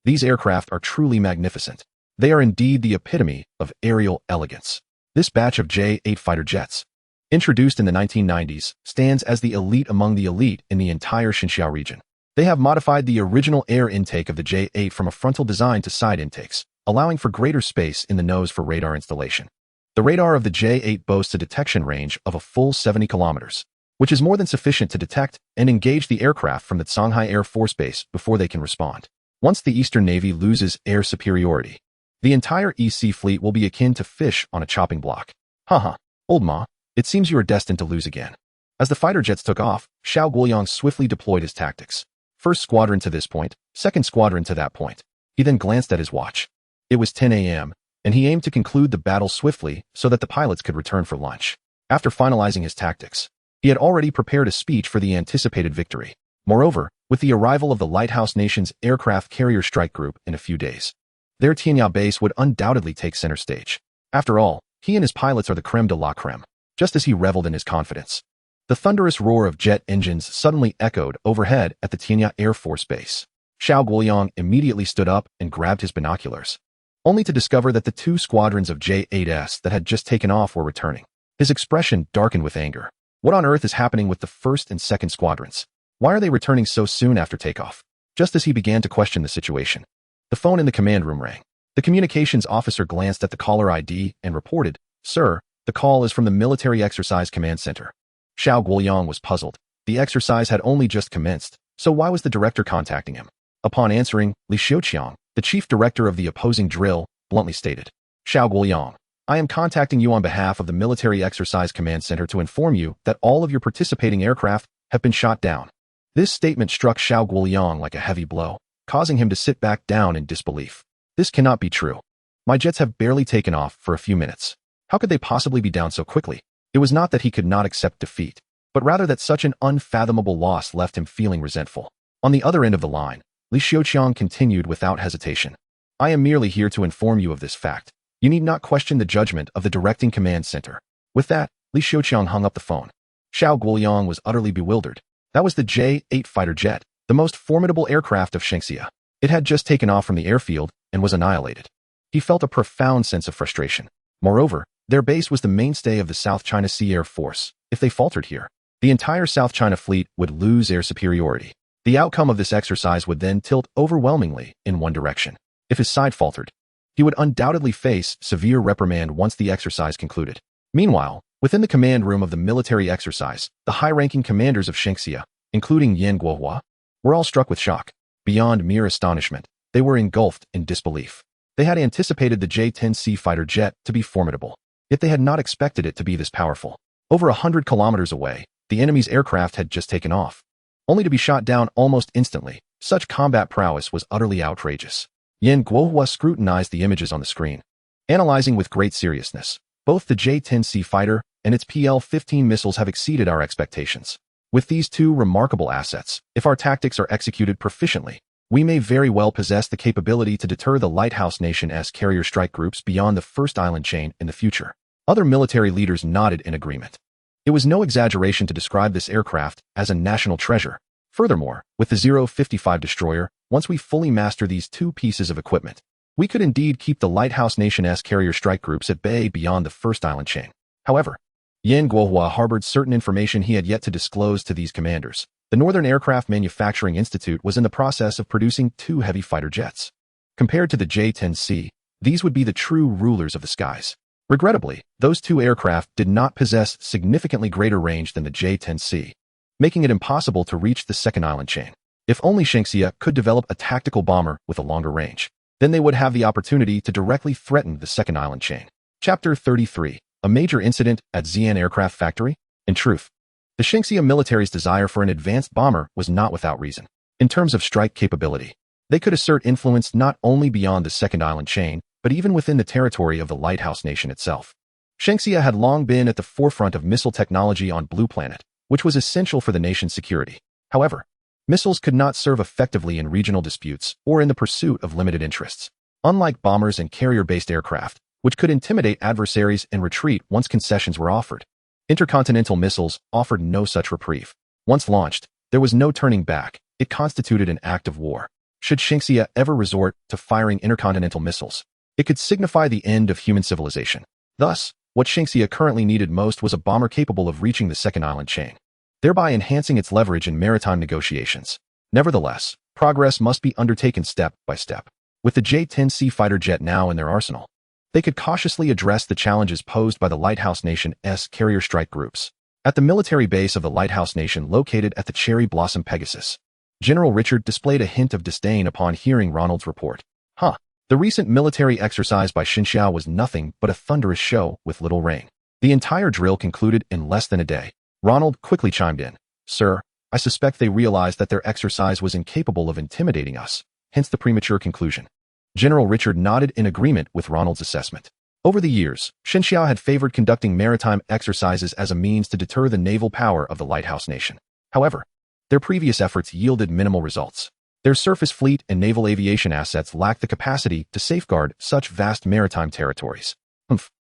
Speaker 1: These aircraft are truly magnificent. They are indeed the epitome of aerial elegance. This batch of J-8 fighter jets, introduced in the 1990s, stands as the elite among the elite in the entire Xinjiang region. They have modified the original air intake of the J-8 from a frontal design to side intakes, allowing for greater space in the nose for radar installation. The radar of the J-8 boasts a detection range of a full 70 kilometers, which is more than sufficient to detect and engage the aircraft from the Shanghai Air Force Base before they can respond. Once the Eastern Navy loses air superiority, The entire EC fleet will be akin to fish on a chopping block. Haha, old ma, it seems you are destined to lose again. As the fighter jets took off, Zhao Guoyang swiftly deployed his tactics. First squadron to this point, second squadron to that point. He then glanced at his watch. It was 10 a.m., and he aimed to conclude the battle swiftly so that the pilots could return for lunch. After finalizing his tactics, he had already prepared a speech for the anticipated victory. Moreover, with the arrival of the Lighthouse Nation's aircraft carrier strike group in a few days, their Tianya base would undoubtedly take center stage. After all, he and his pilots are the creme de la creme. Just as he reveled in his confidence, the thunderous roar of jet engines suddenly echoed overhead at the Tianya Air Force Base. Zhao Guoyang immediately stood up and grabbed his binoculars, only to discover that the two squadrons of J-8S that had just taken off were returning. His expression darkened with anger. What on earth is happening with the first and second squadrons? Why are they returning so soon after takeoff? Just as he began to question the situation, the phone in the command room rang. The communications officer glanced at the caller ID and reported, "Sir, the call is from the Military Exercise Command Center." Zhao Guoyang was puzzled. The exercise had only just commenced, so why was the director contacting him? Upon answering, Li Xiuqiang, the chief director of the opposing drill, bluntly stated, "Zhao Guoyang, I am contacting you on behalf of the Military Exercise Command Center to inform you that all of your participating aircraft have been shot down." This statement struck Zhao Guoyang like a heavy blow, causing him to sit back down in disbelief. This cannot be true. My jets have barely taken off for a few minutes. How could they possibly be down so quickly? It was not that he could not accept defeat, but rather that such an unfathomable loss left him feeling resentful. On the other end of the line, Li Xiuqiang continued without hesitation. "I am merely here to inform you of this fact. You need not question the judgment of the directing command center." With that, Li Xiuqiang hung up the phone. Zhao Guoyang was utterly bewildered. That was the J-8 fighter jet, the most formidable aircraft of Shengxia. It had just taken off from the airfield and was annihilated. He felt a profound sense of frustration. Moreover, their base was the mainstay of the South China Sea Air Force. If they faltered here, the entire South China fleet would lose air superiority. The outcome of this exercise would then tilt overwhelmingly in one direction. If his side faltered, he would undoubtedly face severe reprimand once the exercise concluded. Meanwhile, within the command room of the military exercise, the high-ranking commanders of Shengxia, including Yan Guohua, were all struck with shock. Beyond mere astonishment, they were engulfed in disbelief. They had anticipated the J-10C fighter jet to be formidable, yet they had not expected it to be this powerful. Over 100 kilometers away, the enemy's aircraft had just taken off, only to be shot down almost instantly. Such combat prowess was utterly outrageous. Yan Guohua scrutinized the images on the screen, analyzing with great seriousness. Both the J-10C fighter and its PL-15 missiles have exceeded our expectations. With these two remarkable assets, if our tactics are executed proficiently, we may very well possess the capability to deter the Lighthouse Nation's carrier strike groups beyond the first island chain in the future. Other military leaders nodded in agreement. It was no exaggeration to describe this aircraft as a national treasure. Furthermore, with the 055 destroyer, once we fully master these two pieces of equipment, we could indeed keep the Lighthouse Nation's carrier strike groups at bay beyond the first island chain. However, Yan Guohua harbored certain information he had yet to disclose to these commanders. The Northern Aircraft Manufacturing Institute was in the process of producing two heavy fighter jets. Compared to the J-10C, these would be the true rulers of the skies. Regrettably, those two aircraft did not possess significantly greater range than the J-10C, making it impossible to reach the second island chain. If only Shengxia could develop a tactical bomber with a longer range, then they would have the opportunity to directly threaten the second island chain. Chapter 33. A major incident at Xi'an Aircraft Factory? In truth, the Shengxia military's desire for an advanced bomber was not without reason. In terms of strike capability, they could assert influence not only beyond the second island chain, but even within the territory of the Lighthouse Nation itself. Shengxia had long been at the forefront of missile technology on Blue Planet, which was essential for the nation's security. However, missiles could not serve effectively in regional disputes or in the pursuit of limited interests. Unlike bombers and carrier-based aircraft, which could intimidate adversaries and retreat once concessions were offered, intercontinental missiles offered no such reprieve. Once launched, there was no turning back. It constituted an act of war. Should Shengxia ever resort to firing intercontinental missiles, it could signify the end of human civilization. Thus, what Shengxia currently needed most was a bomber capable of reaching the second island chain, thereby enhancing its leverage in maritime negotiations. Nevertheless, progress must be undertaken step by step. With the J-10C fighter jet now in their arsenal, they could cautiously address the challenges posed by the Lighthouse Nation's carrier strike groups. At the military base of the Lighthouse Nation located at the Cherry Blossom Pegasus, General Richard displayed a hint of disdain upon hearing Ronald's report. The recent military exercise by Xinxiao was nothing but a thunderous show with little rain. The entire drill concluded in less than a day. Ronald quickly chimed in. Sir, I suspect they realized that their exercise was incapable of intimidating us, hence the premature conclusion. General Richard nodded in agreement with Ronald's assessment. Over the years, Xinxiao had favored conducting maritime exercises as a means to deter the naval power of the lighthouse nation. However, their previous efforts yielded minimal results. Their surface fleet and naval aviation assets lacked the capacity to safeguard such vast maritime territories.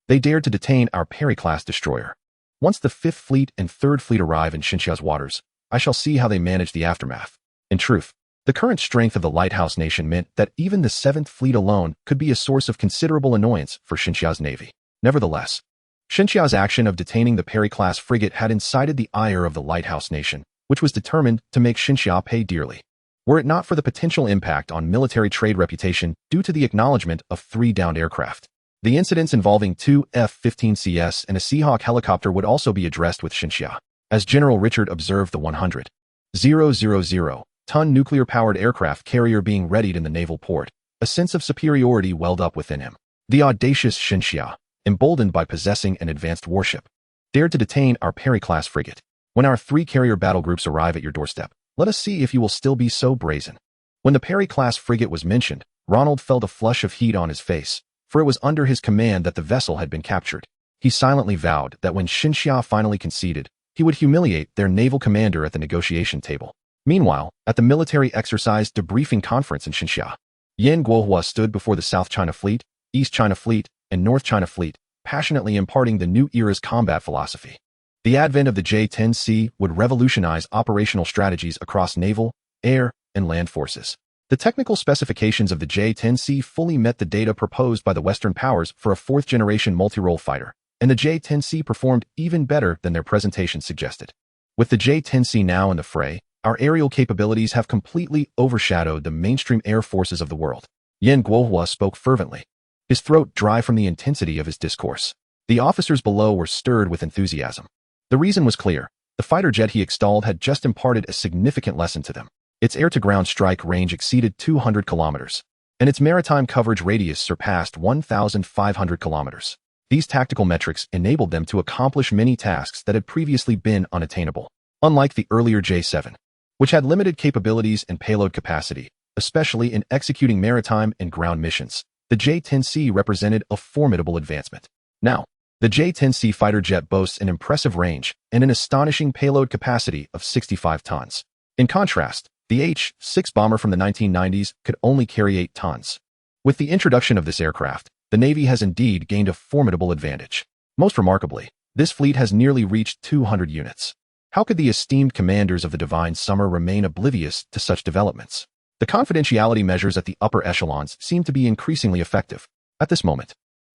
Speaker 1: They dared to detain our Perry-class destroyer. Once the 5th Fleet and 3rd Fleet arrive in Xinxiao's waters, I shall see how they manage the aftermath. In truth, the current strength of the lighthouse nation meant that even the 7th Fleet alone could be a source of considerable annoyance for Xinxiao's navy. Nevertheless, Xinxiao's action of detaining the Perry-class frigate had incited the ire of the lighthouse nation, which was determined to make Xinxiao pay dearly. Were it not for the potential impact on military trade reputation due to the acknowledgement of 3 downed aircraft, the incidents involving 2 F-15CS and a Seahawk helicopter would also be addressed with Xinxiao. As General Richard observed the 100,000-ton nuclear-powered aircraft carrier being readied in the naval port, a sense of superiority welled up within him. The audacious Xinxiao, emboldened by possessing an advanced warship, dared to detain our Perry-class frigate. When our 3 carrier battle groups arrive at your doorstep, let us see if you will still be so brazen. When the Perry-class frigate was mentioned, Ronald felt a flush of heat on his face, for it was under his command that the vessel had been captured. He silently vowed that when Xinxiao finally conceded, he would humiliate their naval commander at the negotiation table. Meanwhile, at the military exercise debriefing conference in Xinxiao, Yan Guohua stood before the South China Fleet, East China Fleet, and North China Fleet, passionately imparting the new era's combat philosophy. The advent of the J-10C would revolutionize operational strategies across naval, air, and land forces. The technical specifications of the J-10C fully met the data proposed by the Western powers for a 4th-generation multi-role fighter, and the J-10C performed even better than their presentation suggested. With the J-10C now in the fray, our aerial capabilities have completely overshadowed the mainstream air forces of the world. Yan Guohua spoke fervently, his throat dry from the intensity of his discourse. The officers below were stirred with enthusiasm. The reason was clear. The fighter jet he extolled had just imparted a significant lesson to them. Its air-to-ground strike range exceeded 200 kilometers, and its maritime coverage radius surpassed 1,500 kilometers. These tactical metrics enabled them to accomplish many tasks that had previously been unattainable. Unlike the earlier J-7, which had limited capabilities and payload capacity, especially in executing maritime and ground missions, the J-10C represented a formidable advancement. Now, the J-10C fighter jet boasts an impressive range and an astonishing payload capacity of 65 tons. In contrast, the H-6 bomber from the 1990s could only carry 8 tons. With the introduction of this aircraft, the Navy has indeed gained a formidable advantage. Most remarkably, this fleet has nearly reached 200 units. How could the esteemed commanders of the Divine Summer remain oblivious to such developments? The confidentiality measures at the upper echelons seem to be increasingly effective. At this moment,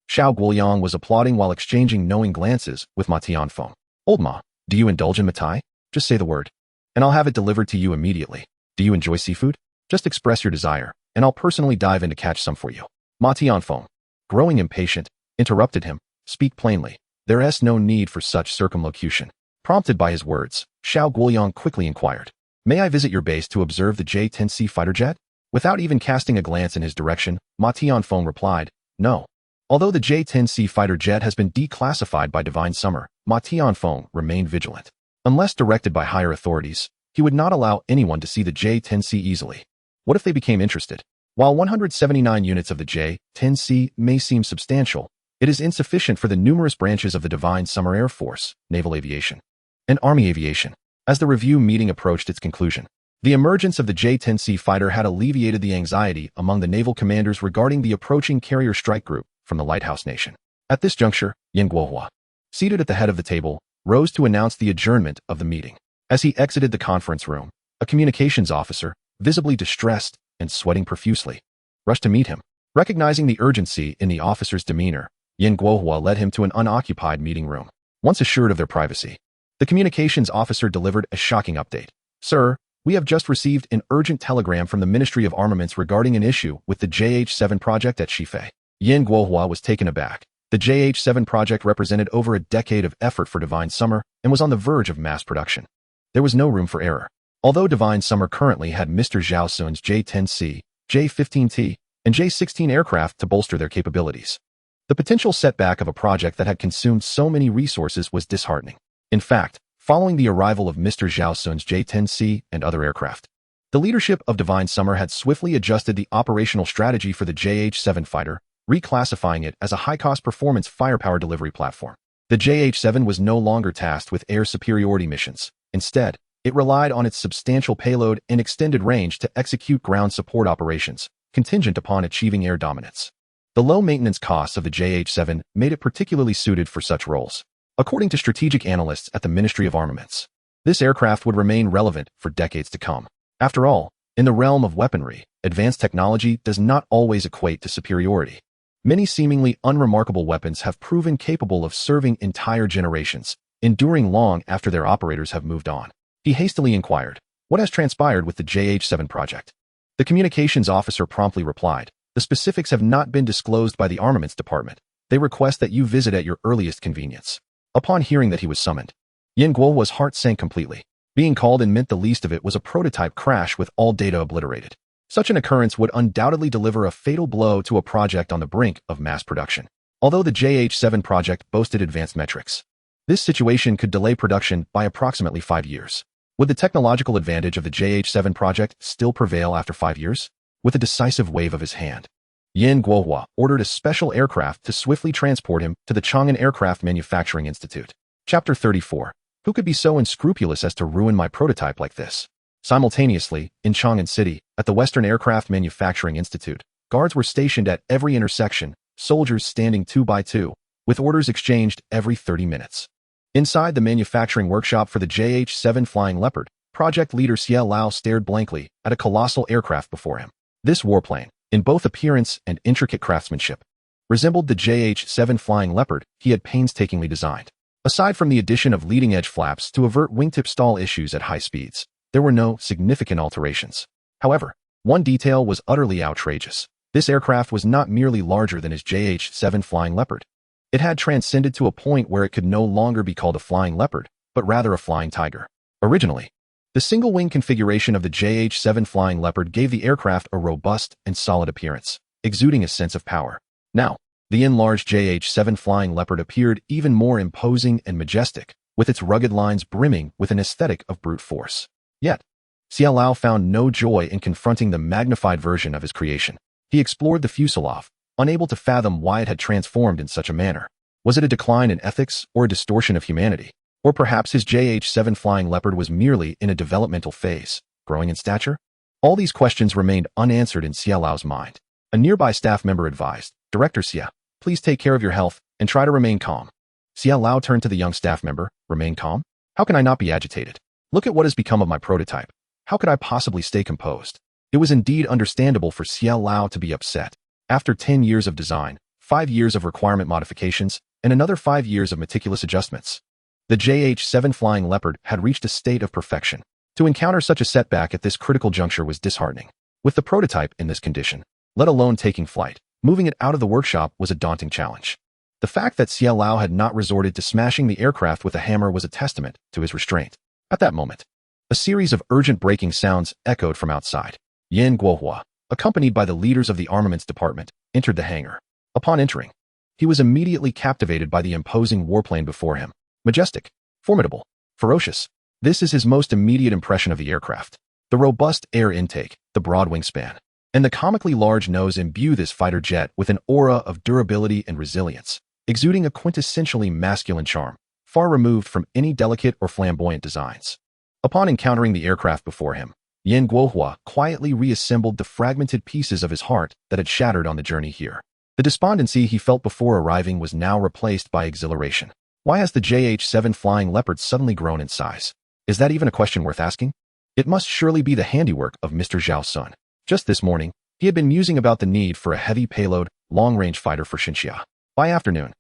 Speaker 1: Xiao Guoyang was applauding while exchanging knowing glances with Ma Tianfeng. Old Ma, do you indulge in matai? Just say the word, and I'll have it delivered to you immediately. Do you enjoy seafood? Just express your desire, and I'll personally dive in to catch some for you. Ma Tianfeng, growing impatient, interrupted him. Speak plainly. There is no need for such circumlocution. Prompted by his words, Xiao Guoyang quickly inquired, May I visit your base to observe the J-10C fighter jet? Without even casting a glance in his direction, Ma Tianfeng replied, No. Although the J-10C fighter jet has been declassified by Divine Summer, Ma Tianfeng remained vigilant. Unless directed by higher authorities, he would not allow anyone to see the J-10C easily. What if they became interested? While 179 units of the J-10C may seem substantial, it is insufficient for the numerous branches of the Divine Summer Air Force, Naval Aviation, and Army Aviation. As the review meeting approached its conclusion, the emergence of the J-10C fighter had alleviated the anxiety among the naval commanders regarding the approaching carrier strike group from the Lighthouse Nation. At this juncture, Yan Guohua, seated at the head of the table, rose to announce the adjournment of the meeting. As he exited the conference room, a communications officer, visibly distressed and sweating profusely, rushed to meet him. Recognizing the urgency in the officer's demeanor, Yan Guohua led him to an unoccupied meeting room. Once assured of their privacy, the communications officer delivered a shocking update. Sir, we have just received an urgent telegram from the Ministry of Armaments regarding an issue with the JH-7 project at Sci-Fi. Yan Guohua was taken aback. The JH-7 project represented over a decade of effort for Divine Summer and was on the verge of mass production. There was no room for error. Although Divine Summer currently had Mr. Zhao Xun's J-10C, J-15T, and J-16 aircraft to bolster their capabilities. The potential setback of a project that had consumed so many resources was disheartening. In fact, following the arrival of Mr. Zhao Xun's J-10C and other aircraft, the leadership of Divine Summer had swiftly adjusted the operational strategy for the JH-7 fighter, reclassifying it as a high-cost performance firepower delivery platform. The JH-7 was no longer tasked with air superiority missions. Instead, it relied on its substantial payload and extended range to execute ground support operations, contingent upon achieving air dominance. The low maintenance costs of the JH-7 made it particularly suited for such roles. According to strategic analysts at the Ministry of Armaments, this aircraft would remain relevant for decades to come. After all, in the realm of weaponry, advanced technology does not always equate to superiority. Many seemingly unremarkable weapons have proven capable of serving entire generations, enduring long after their operators have moved on. He hastily inquired, "What has transpired with the JH-7 project?" The communications officer promptly replied, "The specifics have not been disclosed by the Armaments Department. They request that you visit at your earliest convenience." Upon hearing that he was summoned, Yin Guohua's heart sank completely. Being called in meant the least of it was a prototype crash with all data obliterated. Such an occurrence would undoubtedly deliver a fatal blow to a project on the brink of mass production. Although the JH-7 project boasted advanced metrics, this situation could delay production by approximately 5 years. Would the technological advantage of the JH-7 project still prevail after 5 years? With a decisive wave of his hand, Yin Guohua ordered a special aircraft to swiftly transport him to the Chang'an Aircraft Manufacturing Institute. Chapter 34. Who could be so unscrupulous as to ruin my prototype like this? Simultaneously, in Chang'an City, at the Western Aircraft Manufacturing Institute, guards were stationed at every intersection, soldiers standing 2 by 2, with orders exchanged every 30 minutes. Inside the manufacturing workshop for the JH-7 Flying Leopard, project leader Xie Lao stared blankly at a colossal aircraft before him. This warplane, in both appearance and intricate craftsmanship, resembled the JH-7 Flying Leopard he had painstakingly designed. Aside from the addition of leading-edge flaps to avert wingtip stall issues at high speeds, there were no significant alterations. However, one detail was utterly outrageous. This aircraft was not merely larger than his JH-7 Flying Leopard. It had transcended to a point where it could no longer be called a Flying Leopard, but rather a Flying Tiger. Originally, the single-wing configuration of the JH-7 Flying Leopard gave the aircraft a robust and solid appearance, exuding a sense of power. Now, the enlarged JH-7 Flying Leopard appeared even more imposing and majestic, with its rugged lines brimming with an aesthetic of brute force. Yet, Xie Lao found no joy in confronting the magnified version of his creation. He explored the fuselage, unable to fathom why it had transformed in such a manner. Was it a decline in ethics or a distortion of humanity? Or perhaps his JH-7 Flying Leopard was merely in a developmental phase, growing in stature? All these questions remained unanswered in Xie Lao's mind. A nearby staff member advised, "Director Xie, please take care of your health and try to remain calm." Xie Lao turned to the young staff member, "Remain calm? How can I not be agitated? Look at what has become of my prototype. How could I possibly stay composed?" It was indeed understandable for Xie Lao to be upset. After 10 years of design, 5 years of requirement modifications, and another 5 years of meticulous adjustments, the JH-7 Flying Leopard had reached a state of perfection. To encounter such a setback at this critical juncture was disheartening. With the prototype in this condition, let alone taking flight, moving it out of the workshop was a daunting challenge. The fact that Xie Lao had not resorted to smashing the aircraft with a hammer was a testament to his restraint. At that moment, a series of urgent braking sounds echoed from outside. Yin Guohua, accompanied by the leaders of the Armaments Department, entered the hangar. Upon entering, he was immediately captivated by the imposing warplane before him. Majestic, formidable, ferocious. This is his most immediate impression of the aircraft. The robust air intake, the broad wingspan, and the comically large nose imbue this fighter jet with an aura of durability and resilience, exuding a quintessentially masculine charm, far removed from any delicate or flamboyant designs. Upon encountering the aircraft before him, Yin Guohua quietly reassembled the fragmented pieces of his heart that had shattered on the journey here. The despondency he felt before arriving was now replaced by exhilaration. Why has the JH-7 Flying Leopard suddenly grown in size? Is that even a question worth asking? It must surely be the handiwork of Mr. Zhao Xun. Just this morning, he had been musing about the need for a heavy payload, long-range fighter for Xinxia. By afternoon,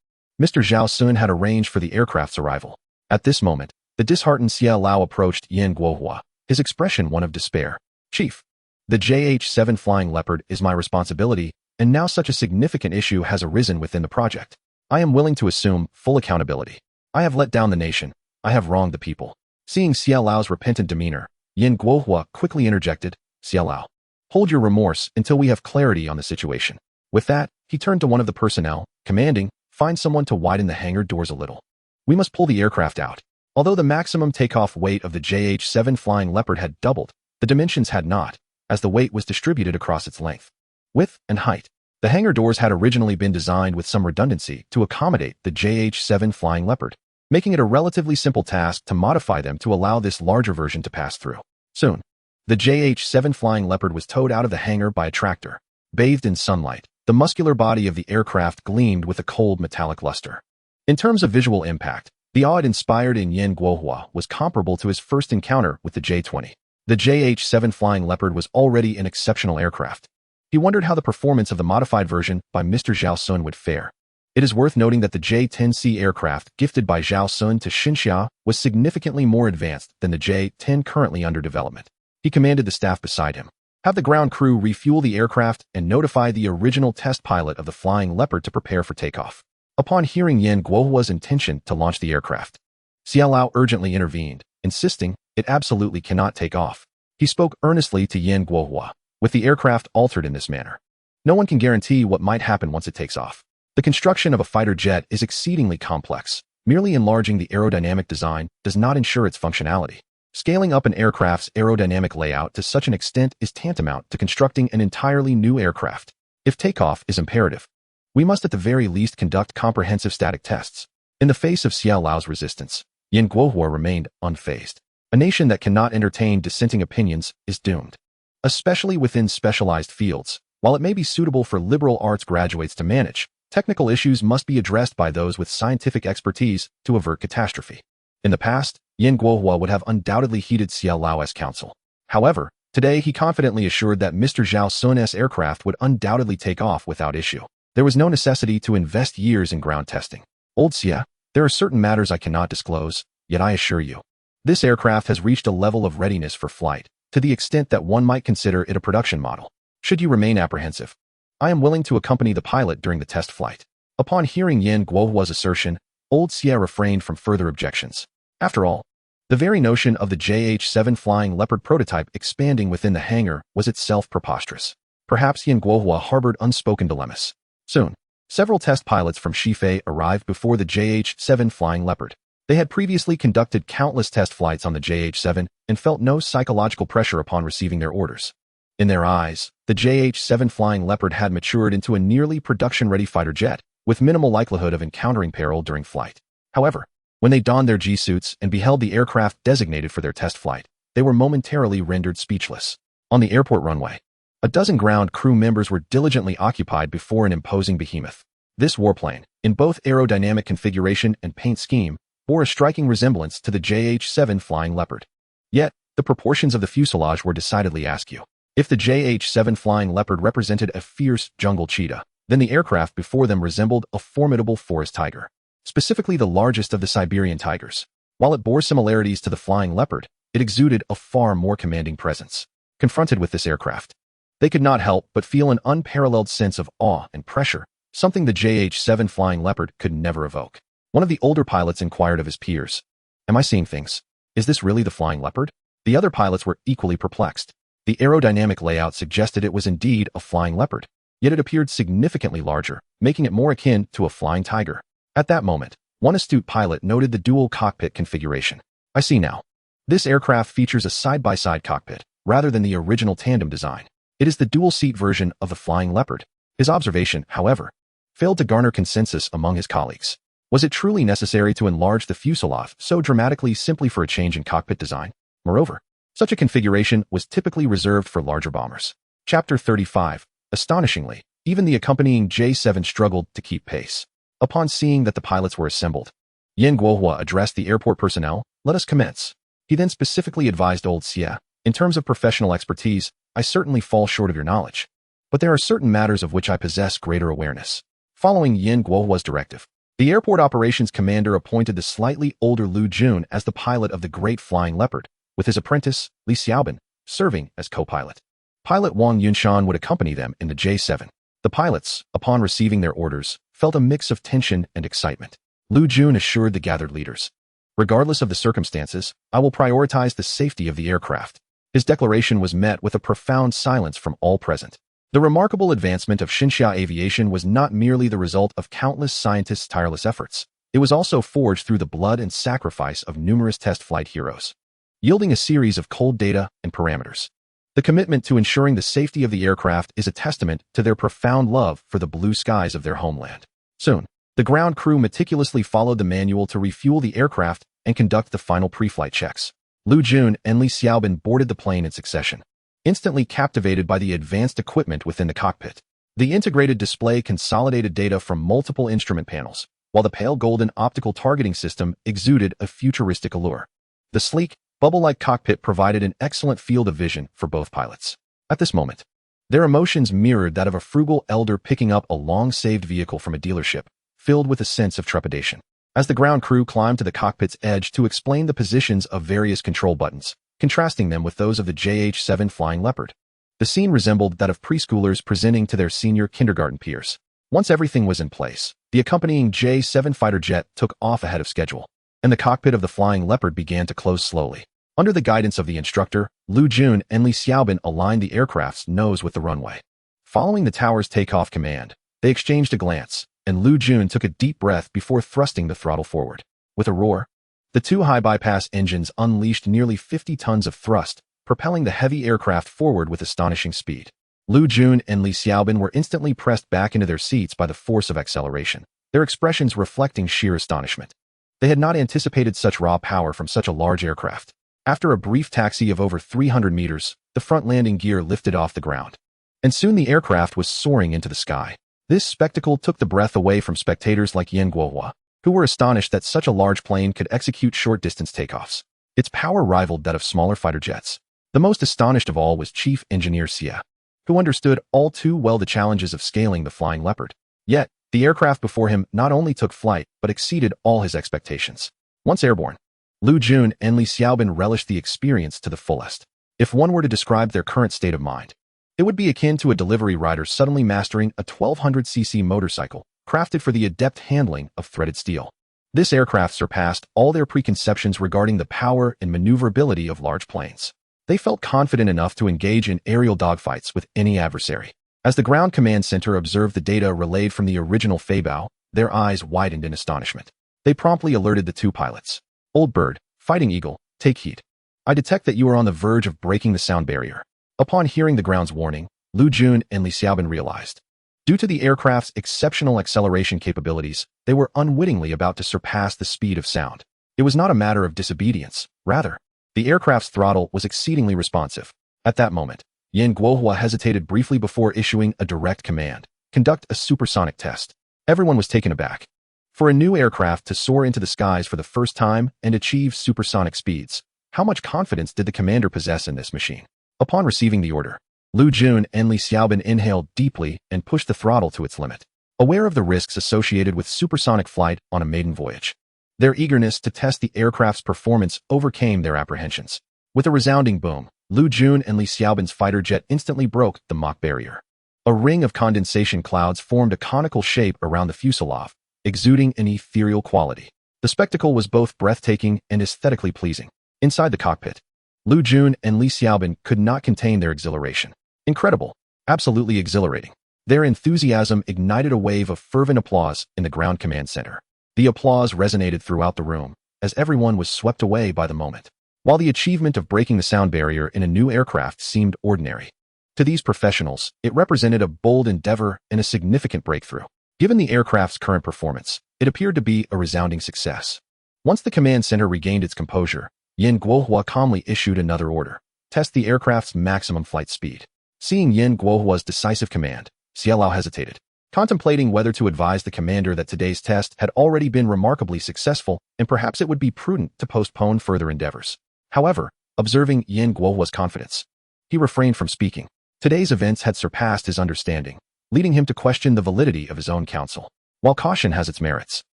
Speaker 1: Mr. Zhao Xun had arranged for the aircraft's arrival. At this moment, the disheartened Xie Lao approached Yin Guohua, his expression one of despair. "Chief, the JH-7 Flying Leopard is my responsibility, and now such a significant issue has arisen within the project. I am willing to assume full accountability. I have let down the nation. I have wronged the people." Seeing Xie Lao's repentant demeanor, Yin Guohua quickly interjected, "Xie Lao, Hold your remorse until we have clarity on the situation. With that, he turned to one of the personnel, commanding, find someone to widen the hangar doors a little. We must pull the aircraft out. Although the maximum takeoff weight of the JH-7 Flying Leopard had doubled, the dimensions had not, as the weight was distributed across its length, width, and height. The hangar doors had originally been designed with some redundancy to accommodate the JH-7 Flying Leopard, making it a relatively simple task to modify them to allow this larger version to pass through. Soon, the JH-7 Flying Leopard was towed out of the hangar by a tractor. Bathed in sunlight, the muscular body of the aircraft gleamed with a cold metallic luster. In terms of visual impact, the awe it inspired in Yin Guohua was comparable to his first encounter with the J-20. The JH-7 Flying Leopard was already an exceptional aircraft. He wondered how the performance of the modified version by Mr. Zhao Xun would fare. It is worth noting that the J-10C aircraft gifted by Zhao Xun to Xinxia was significantly more advanced than the J-10 currently under development. He commanded the staff beside him. Have the ground crew refuel the aircraft and notify the original test pilot of the Flying Leopard to prepare for takeoff. Upon hearing Yin Guohua's intention to launch the aircraft, Xia Lao urgently intervened, insisting it absolutely cannot take off. He spoke earnestly to Yin Guohua. With the aircraft altered in this manner, no one can guarantee what might happen once it takes off. The construction of a fighter jet is exceedingly complex. Merely enlarging the aerodynamic design does not ensure its functionality. Scaling up an aircraft's aerodynamic layout to such an extent is tantamount to constructing an entirely new aircraft. If takeoff is imperative, we must at the very least conduct comprehensive static tests. In the face of Xia Lao's resistance, Yin Guohua remained unfazed. A nation that cannot entertain dissenting opinions is doomed. Especially within specialized fields, while it may be suitable for liberal arts graduates to manage, technical issues must be addressed by those with scientific expertise to avert catastrophe. In the past, Yin Guohua would have undoubtedly heeded Xia Lao's counsel. However, today he confidently assured that Mr. Zhao Xun's aircraft would undoubtedly take off without issue. There was no necessity to invest years in ground testing. Old Xia, there are certain matters I cannot disclose, yet I assure you, this aircraft has reached a level of readiness for flight, to the extent that one might consider it a production model. Should you remain apprehensive, I am willing to accompany the pilot during the test flight. Upon hearing Yin Guohua's assertion, Old Xia refrained from further objections. After all, the very notion of the JH-7 Flying Leopard prototype expanding within the hangar was itself preposterous. Perhaps Yin Guohua harbored unspoken dilemmas. Soon, several test pilots from Sci-Fi arrived before the JH-7 Flying Leopard. They had previously conducted countless test flights on the JH-7 and felt no psychological pressure upon receiving their orders. In their eyes, the JH-7 Flying Leopard had matured into a nearly production-ready fighter jet, with minimal likelihood of encountering peril during flight. However, when they donned their G-suits and beheld the aircraft designated for their test flight, they were momentarily rendered speechless. On the airport runway, a dozen ground crew members were diligently occupied before an imposing behemoth. This warplane, in both aerodynamic configuration and paint scheme, bore a striking resemblance to the JH-7 Flying Leopard. Yet, the proportions of the fuselage were decidedly askew. If the JH-7 Flying Leopard represented a fierce jungle cheetah, then the aircraft before them resembled a formidable forest tiger, specifically the largest of the Siberian tigers. While it bore similarities to the Flying Leopard, it exuded a far more commanding presence. Confronted with this aircraft, they could not help but feel an unparalleled sense of awe and pressure, something the JH-7 Flying Leopard could never evoke. One of the older pilots inquired of his peers, "Am I seeing things? Is this really the Flying Leopard?" The other pilots were equally perplexed. The aerodynamic layout suggested it was indeed a Flying Leopard, yet it appeared significantly larger, making it more akin to a flying tiger. At that moment, one astute pilot noted the dual cockpit configuration. "I see now. This aircraft features a side-by-side cockpit, rather than the original tandem design. It is the dual-seat version of the Flying Leopard." His observation, however, failed to garner consensus among his colleagues. Was it truly necessary to enlarge the fuselage so dramatically simply for a change in cockpit design? Moreover, such a configuration was typically reserved for larger bombers. Chapter 35. Astonishingly, even the accompanying J-7 struggled to keep pace. Upon seeing that the pilots were assembled, Yin Guohua addressed the airport personnel, "Let us commence." He then specifically advised Old Xia, "In terms of professional expertise, I certainly fall short of your knowledge, but there are certain matters of which I possess greater awareness." Following Yin Guohua's directive, the airport operations commander appointed the slightly older Lu Jun as the pilot of the Great Flying Leopard, with his apprentice, Li Xiaobin, serving as co-pilot. Pilot Wang Yunshan would accompany them in the J-7. The pilots, upon receiving their orders, felt a mix of tension and excitement. Lu Jun assured the gathered leaders, "Regardless of the circumstances, I will prioritize the safety of the aircraft." His declaration was met with a profound silence from all present. The remarkable advancement of Xinxia aviation was not merely the result of countless scientists' tireless efforts. It was also forged through the blood and sacrifice of numerous test flight heroes, yielding a series of cold data and parameters. The commitment to ensuring the safety of the aircraft is a testament to their profound love for the blue skies of their homeland. Soon, the ground crew meticulously followed the manual to refuel the aircraft and conduct the final pre-flight checks. Lu Jun and Li Xiaobin boarded the plane in succession, instantly captivated by the advanced equipment within the cockpit. The integrated display consolidated data from multiple instrument panels, while the pale golden optical targeting system exuded a futuristic allure. The sleek, bubble-like cockpit provided an excellent field of vision for both pilots. At this moment, their emotions mirrored that of a frugal elder picking up a long-saved vehicle from a dealership, filled with a sense of trepidation. As the ground crew climbed to the cockpit's edge to explain the positions of various control buttons, contrasting them with those of the JH-7 Flying Leopard, the scene resembled that of preschoolers presenting to their senior kindergarten peers. Once everything was in place, the accompanying J-7 fighter jet took off ahead of schedule, and the cockpit of the Flying Leopard began to close slowly. Under the guidance of the instructor, Lu Jun and Li Xiaobin aligned the aircraft's nose with the runway. Following the tower's takeoff command, they exchanged a glance, and Lu Jun took a deep breath before thrusting the throttle forward. With a roar, the two high-bypass engines unleashed nearly 50 tons of thrust, propelling the heavy aircraft forward with astonishing speed. Lu Jun and Li Xiaobin were instantly pressed back into their seats by the force of acceleration, their expressions reflecting sheer astonishment. They had not anticipated such raw power from such a large aircraft. After a brief taxi of over 300 meters, the front landing gear lifted off the ground, and soon the aircraft was soaring into the sky. This spectacle took the breath away from spectators like Yan Guohua, who were astonished that such a large plane could execute short-distance takeoffs. Its power rivaled that of smaller fighter jets. The most astonished of all was Chief Engineer Xie, who understood all too well the challenges of scaling the Flying Leopard. Yet, the aircraft before him not only took flight, but exceeded all his expectations. Once airborne, Lu Jun and Li Xiaobin relished the experience to the fullest. If one were to describe their current state of mind, it would be akin to a delivery rider suddenly mastering a 1200cc motorcycle, crafted for the adept handling of threaded steel. This aircraft surpassed all their preconceptions regarding the power and maneuverability of large planes. They felt confident enough to engage in aerial dogfights with any adversary. As the ground command center observed the data relayed from the original Feibao, their eyes widened in astonishment. They promptly alerted the two pilots. Old Bird, Fighting Eagle, take heed. I detect that you are on the verge of breaking the sound barrier. Upon hearing the ground's warning, Lu Jun and Li Xiaobin realized, due to the aircraft's exceptional acceleration capabilities, they were unwittingly about to surpass the speed of sound. It was not a matter of disobedience. Rather, the aircraft's throttle was exceedingly responsive. At that moment, Yan Guohua hesitated briefly before issuing a direct command: conduct a supersonic test. Everyone was taken aback. For a new aircraft to soar into the skies for the first time and achieve supersonic speeds, how much confidence did the commander possess in this machine? Upon receiving the order, Lu Jun and Li Xiaobin inhaled deeply and pushed the throttle to its limit, aware of the risks associated with supersonic flight on a maiden voyage. Their eagerness to test the aircraft's performance overcame their apprehensions. With a resounding boom, Lu Jun and Li Xiaobin's fighter jet instantly broke the Mach barrier. A ring of condensation clouds formed a conical shape around the fuselage, exuding an ethereal quality. The spectacle was both breathtaking and aesthetically pleasing. Inside the cockpit, Lu Jun and Li Xiaobin could not contain their exhilaration. Incredible, absolutely exhilarating. Their enthusiasm ignited a wave of fervent applause in the ground command center. The applause resonated throughout the room, as everyone was swept away by the moment. While the achievement of breaking the sound barrier in a new aircraft seemed ordinary, to these professionals, it represented a bold endeavor and a significant breakthrough. Given the aircraft's current performance, it appeared to be a resounding success. Once the command center regained its composure, Yan Guohua calmly issued another order: test the aircraft's maximum flight speed. Seeing Yan Guohua's decisive command, Xiaolao hesitated, contemplating whether to advise the commander that today's test had already been remarkably successful and perhaps it would be prudent to postpone further endeavors. However, observing Yan Guohua's confidence, he refrained from speaking. Today's events had surpassed his understanding, leading him to question the validity of his own counsel. While caution has its merits,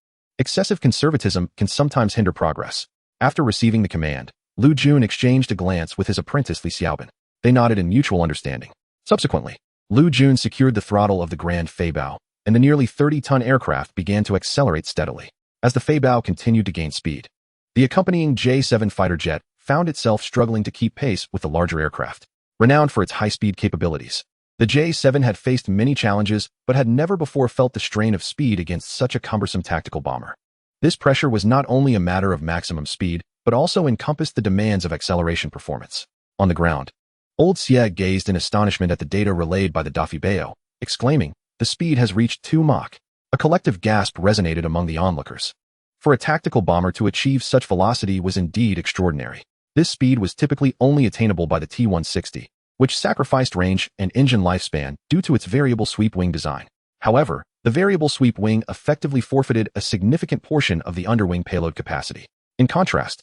Speaker 1: excessive conservatism can sometimes hinder progress. After receiving the command, Lu Jun exchanged a glance with his apprentice Li Xiaobin. They nodded in mutual understanding. Subsequently, Lu Jun secured the throttle of the Grand Feibao, and the nearly 30-ton aircraft began to accelerate steadily. As the Feibao continued to gain speed, the accompanying J-7 fighter jet found itself struggling to keep pace with the larger aircraft. Renowned for its high-speed capabilities, the J-7 had faced many challenges but had never before felt the strain of speed against such a cumbersome tactical bomber. This pressure was not only a matter of maximum speed, but also encompassed the demands of acceleration performance. On the ground, Old Xie gazed in astonishment at the data relayed by the Dafibao, exclaiming, "The speed has reached 2 Mach." A collective gasp resonated among the onlookers. For a tactical bomber to achieve such velocity was indeed extraordinary. This speed was typically only attainable by the T-160, which sacrificed range and engine lifespan due to its variable sweep wing design. However, the variable sweep wing effectively forfeited a significant portion of the underwing payload capacity. In contrast,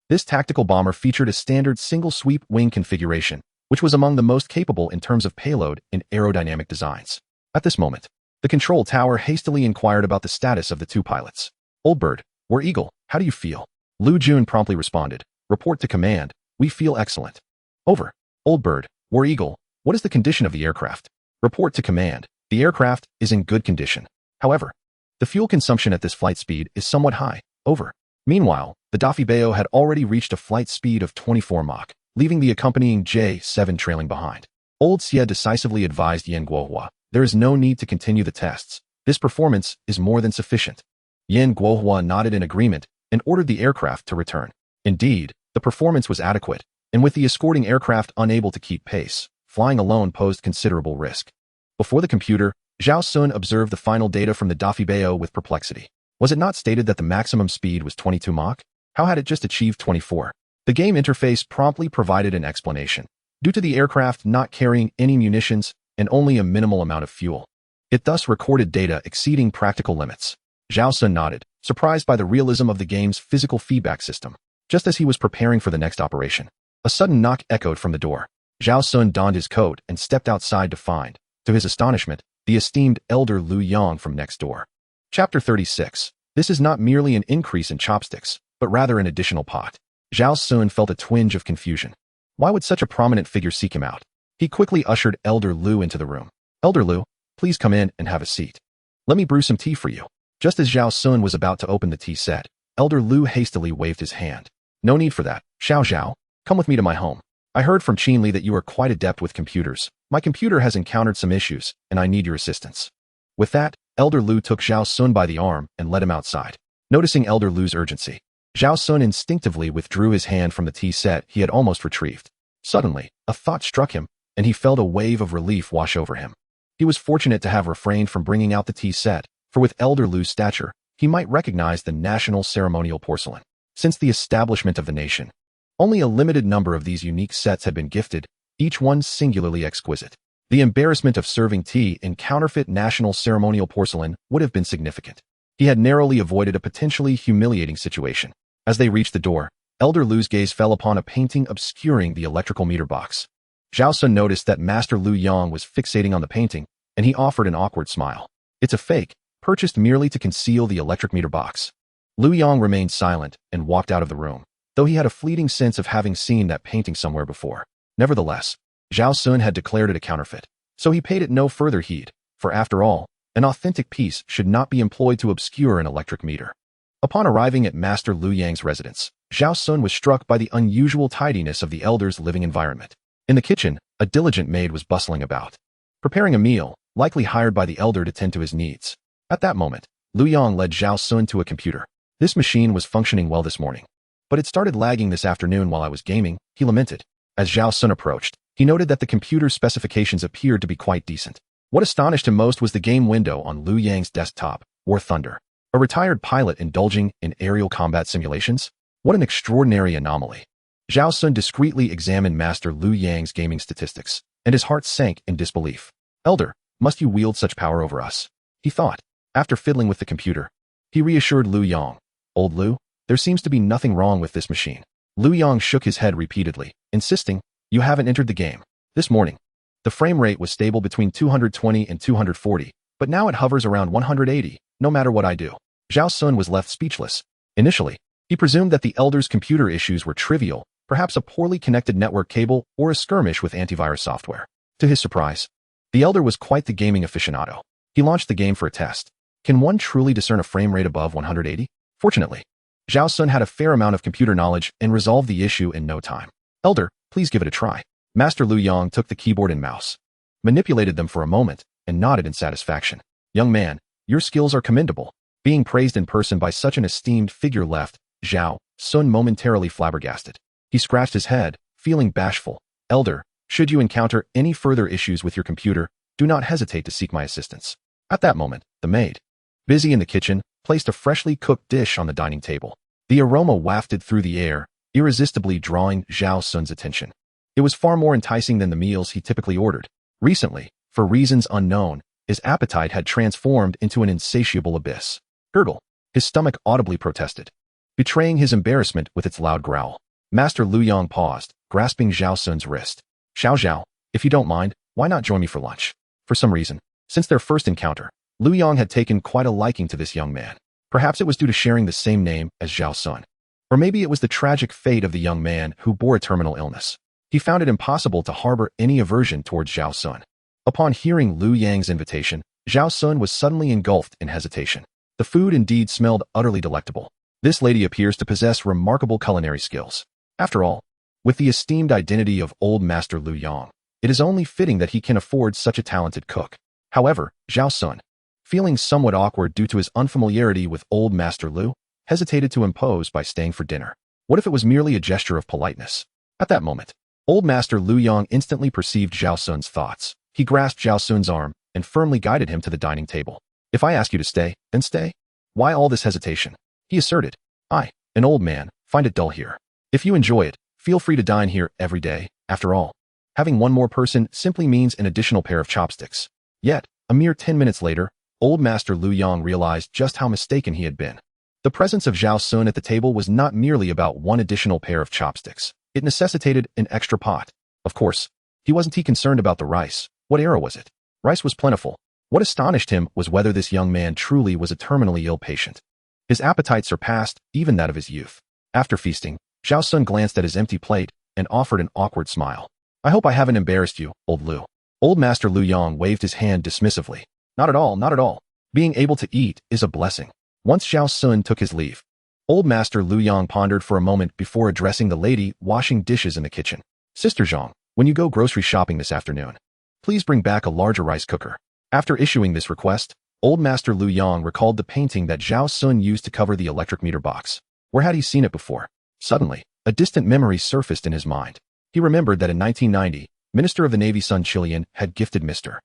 Speaker 1: this tactical bomber featured a standard single sweep wing configuration, which was among the most capable in terms of payload and aerodynamic designs. At this moment, the control tower hastily inquired about the status of the 2 pilots. "Old Bird, War Eagle, how do you feel?" Lu Jun promptly responded, "Report to command, we feel excellent." "Over. Old Bird, War Eagle, what is the condition of the aircraft?" "Report to command, the aircraft is in good condition. However, the fuel consumption at this flight speed is somewhat high. Over." Meanwhile, the Dafibao had already reached a flight speed of 24 Mach, leaving the accompanying J-7 trailing behind. Old Xie decisively advised Yan Guohua, "There is no need to continue the tests. This performance is more than sufficient." Yan Guohua nodded in agreement and ordered the aircraft to return. Indeed, the performance was adequate, and with the escorting aircraft unable to keep pace, flying alone posed considerable risk. Before the computer, Zhao Xun observed the final data from the Dafibao with perplexity. Was it not stated that the maximum speed was 22 Mach? How had it just achieved 24? The game interface promptly provided an explanation. Due to the aircraft not carrying any munitions and only a minimal amount of fuel, it thus recorded data exceeding practical limits. Zhao Xun nodded, surprised by the realism of the game's physical feedback system. Just as he was preparing for the next operation, a sudden knock echoed from the door. Zhao Xun donned his coat and stepped outside to find, to his astonishment, the esteemed elder Lu Yang from next door. Chapter 36. This is not merely an increase in chopsticks, but rather an additional pot. Zhao Xun felt a twinge of confusion. Why would such a prominent figure seek him out? He quickly ushered Elder Lu into the room. "Elder Lu, please come in and have a seat. Let me brew some tea for you." Just as Zhao Xun was about to open the tea set, Elder Lu hastily waved his hand. "No need for that, Xiao Zhao. Come with me to my home. I heard from Qin Li that you are quite adept with computers. My computer has encountered some issues, and I need your assistance." With that, Elder Lu took Zhao Xun by the arm and led him outside. Noticing Elder Lu's urgency, Zhao Xun instinctively withdrew his hand from the tea set he had almost retrieved. Suddenly, a thought struck him, and he felt a wave of relief wash over him. He was fortunate to have refrained from bringing out the tea set, for with Elder Lu's stature, he might recognize the national ceremonial porcelain. Since the establishment of the nation, only a limited number of these unique sets had been gifted, each one singularly exquisite. The embarrassment of serving tea in counterfeit national ceremonial porcelain would have been significant. He had narrowly avoided a potentially humiliating situation. As they reached the door, Elder Lu's gaze fell upon a painting obscuring the electrical meter box. Zhao Xun noticed that Master Lu Yang was fixating on the painting, and he offered an awkward smile. "It's a fake, purchased merely to conceal the electric meter box." Lu Yang remained silent and walked out of the room, though he had a fleeting sense of having seen that painting somewhere before. Nevertheless, Zhao Xun had declared it a counterfeit, so he paid it no further heed, for after all, an authentic piece should not be employed to obscure an electric meter. Upon arriving at Master Lu Yang's residence, Zhao Xun was struck by the unusual tidiness of the elder's living environment. In the kitchen, a diligent maid was bustling about, preparing a meal, likely hired by the elder to tend to his needs. At that moment, Lu Yang led Zhao Xun to a computer. "This machine was functioning well this morning, but it started lagging this afternoon while I was gaming," he lamented. As Zhao Xun approached, he noted that the computer's specifications appeared to be quite decent. What astonished him most was the game window on Lu Yang's desktop, War Thunder. A retired pilot indulging in aerial combat simulations? What an extraordinary anomaly. Zhao Xun discreetly examined Master Lu Yang's gaming statistics, and his heart sank in disbelief. "Elder, must you wield such power over us?" he thought. After fiddling with the computer, he reassured Lu Yang. "Old Lu, there seems to be nothing wrong with this machine." Lu Yang shook his head repeatedly, insisting, "You haven't entered the game." This morning, the frame rate was stable between 220 and 240, but now it hovers around 180, no matter what I do. Zhao Xun was left speechless. Initially, he presumed that the elder's computer issues were trivial, perhaps a poorly connected network cable or a skirmish with antivirus software. To his surprise, the elder was quite the gaming aficionado. He launched the game for a test. Can one truly discern a frame rate above 180? Fortunately, Zhao Xun had a fair amount of computer knowledge and resolved the issue in no time. Elder, please give it a try. Master Lu Yang took the keyboard and mouse, manipulated them for a moment, and nodded in satisfaction. Young man, your skills are commendable. Being praised in person by such an esteemed figure left Zhao Xun momentarily flabbergasted. He scratched his head, feeling bashful. Elder, should you encounter any further issues with your computer, do not hesitate to seek my assistance. At that moment, the maid, busy in the kitchen, placed a freshly cooked dish on the dining table. The aroma wafted through the air, irresistibly drawing Zhao Xun's attention. It was far more enticing than the meals he typically ordered. Recently, for reasons unknown, his appetite had transformed into an insatiable abyss. Gurgle. His stomach audibly protested, betraying his embarrassment with its loud growl. Master Lu Yang paused, grasping Zhao Xun's wrist. Zhao, if you don't mind, why not join me for lunch? For some reason, since their first encounter, Lu Yang had taken quite a liking to this young man. Perhaps it was due to sharing the same name as Zhao Xun. Or maybe it was the tragic fate of the young man who bore a terminal illness. He found it impossible to harbor any aversion towards Zhao Xun. Upon hearing Lu Yang's invitation, Zhao Xun was suddenly engulfed in hesitation. The food indeed smelled utterly delectable. This lady appears to possess remarkable culinary skills. After all, with the esteemed identity of Old Master Lu Yang, it is only fitting that he can afford such a talented cook. However, Zhao Xun, feeling somewhat awkward due to his unfamiliarity with Old Master Lu, hesitated to impose by staying for dinner. What if it was merely a gesture of politeness? At that moment, Old Master Lu Yang instantly perceived Zhao Xun's thoughts. He grasped Zhao Xun's arm and firmly guided him to the dining table. If I ask you to stay, then stay. Why all this hesitation? He asserted. I, an old man, find it dull here. If you enjoy it, feel free to dine here every day. After all, having one more person simply means an additional pair of chopsticks. Yet, a mere 10 minutes later, Old Master Lu Yang realized just how mistaken he had been. The presence of Zhao Xun at the table was not merely about one additional pair of chopsticks. It necessitated an extra pot. Of course, wasn't he concerned about the rice? What era was it? Rice was plentiful. What astonished him was whether this young man truly was a terminally ill patient. His appetite surpassed even that of his youth. After feasting, Zhao Xun glanced at his empty plate and offered an awkward smile. I hope I haven't embarrassed you, old Lu. Old Master Lu Yang waved his hand dismissively. Not at all, not at all. Being able to eat is a blessing. Once Zhao Xun took his leave, Old Master Lu Yang pondered for a moment before addressing the lady washing dishes in the kitchen. Sister Zhang, when you go grocery shopping this afternoon, please bring back a larger rice cooker. After issuing this request, Old Master Lu Yang recalled the painting that Zhao Xun used to cover the electric meter box. Where had he seen it before? Suddenly, a distant memory surfaced in his mind. He remembered that in 1990, Minister of the Navy Sun Chilian had gifted Mr.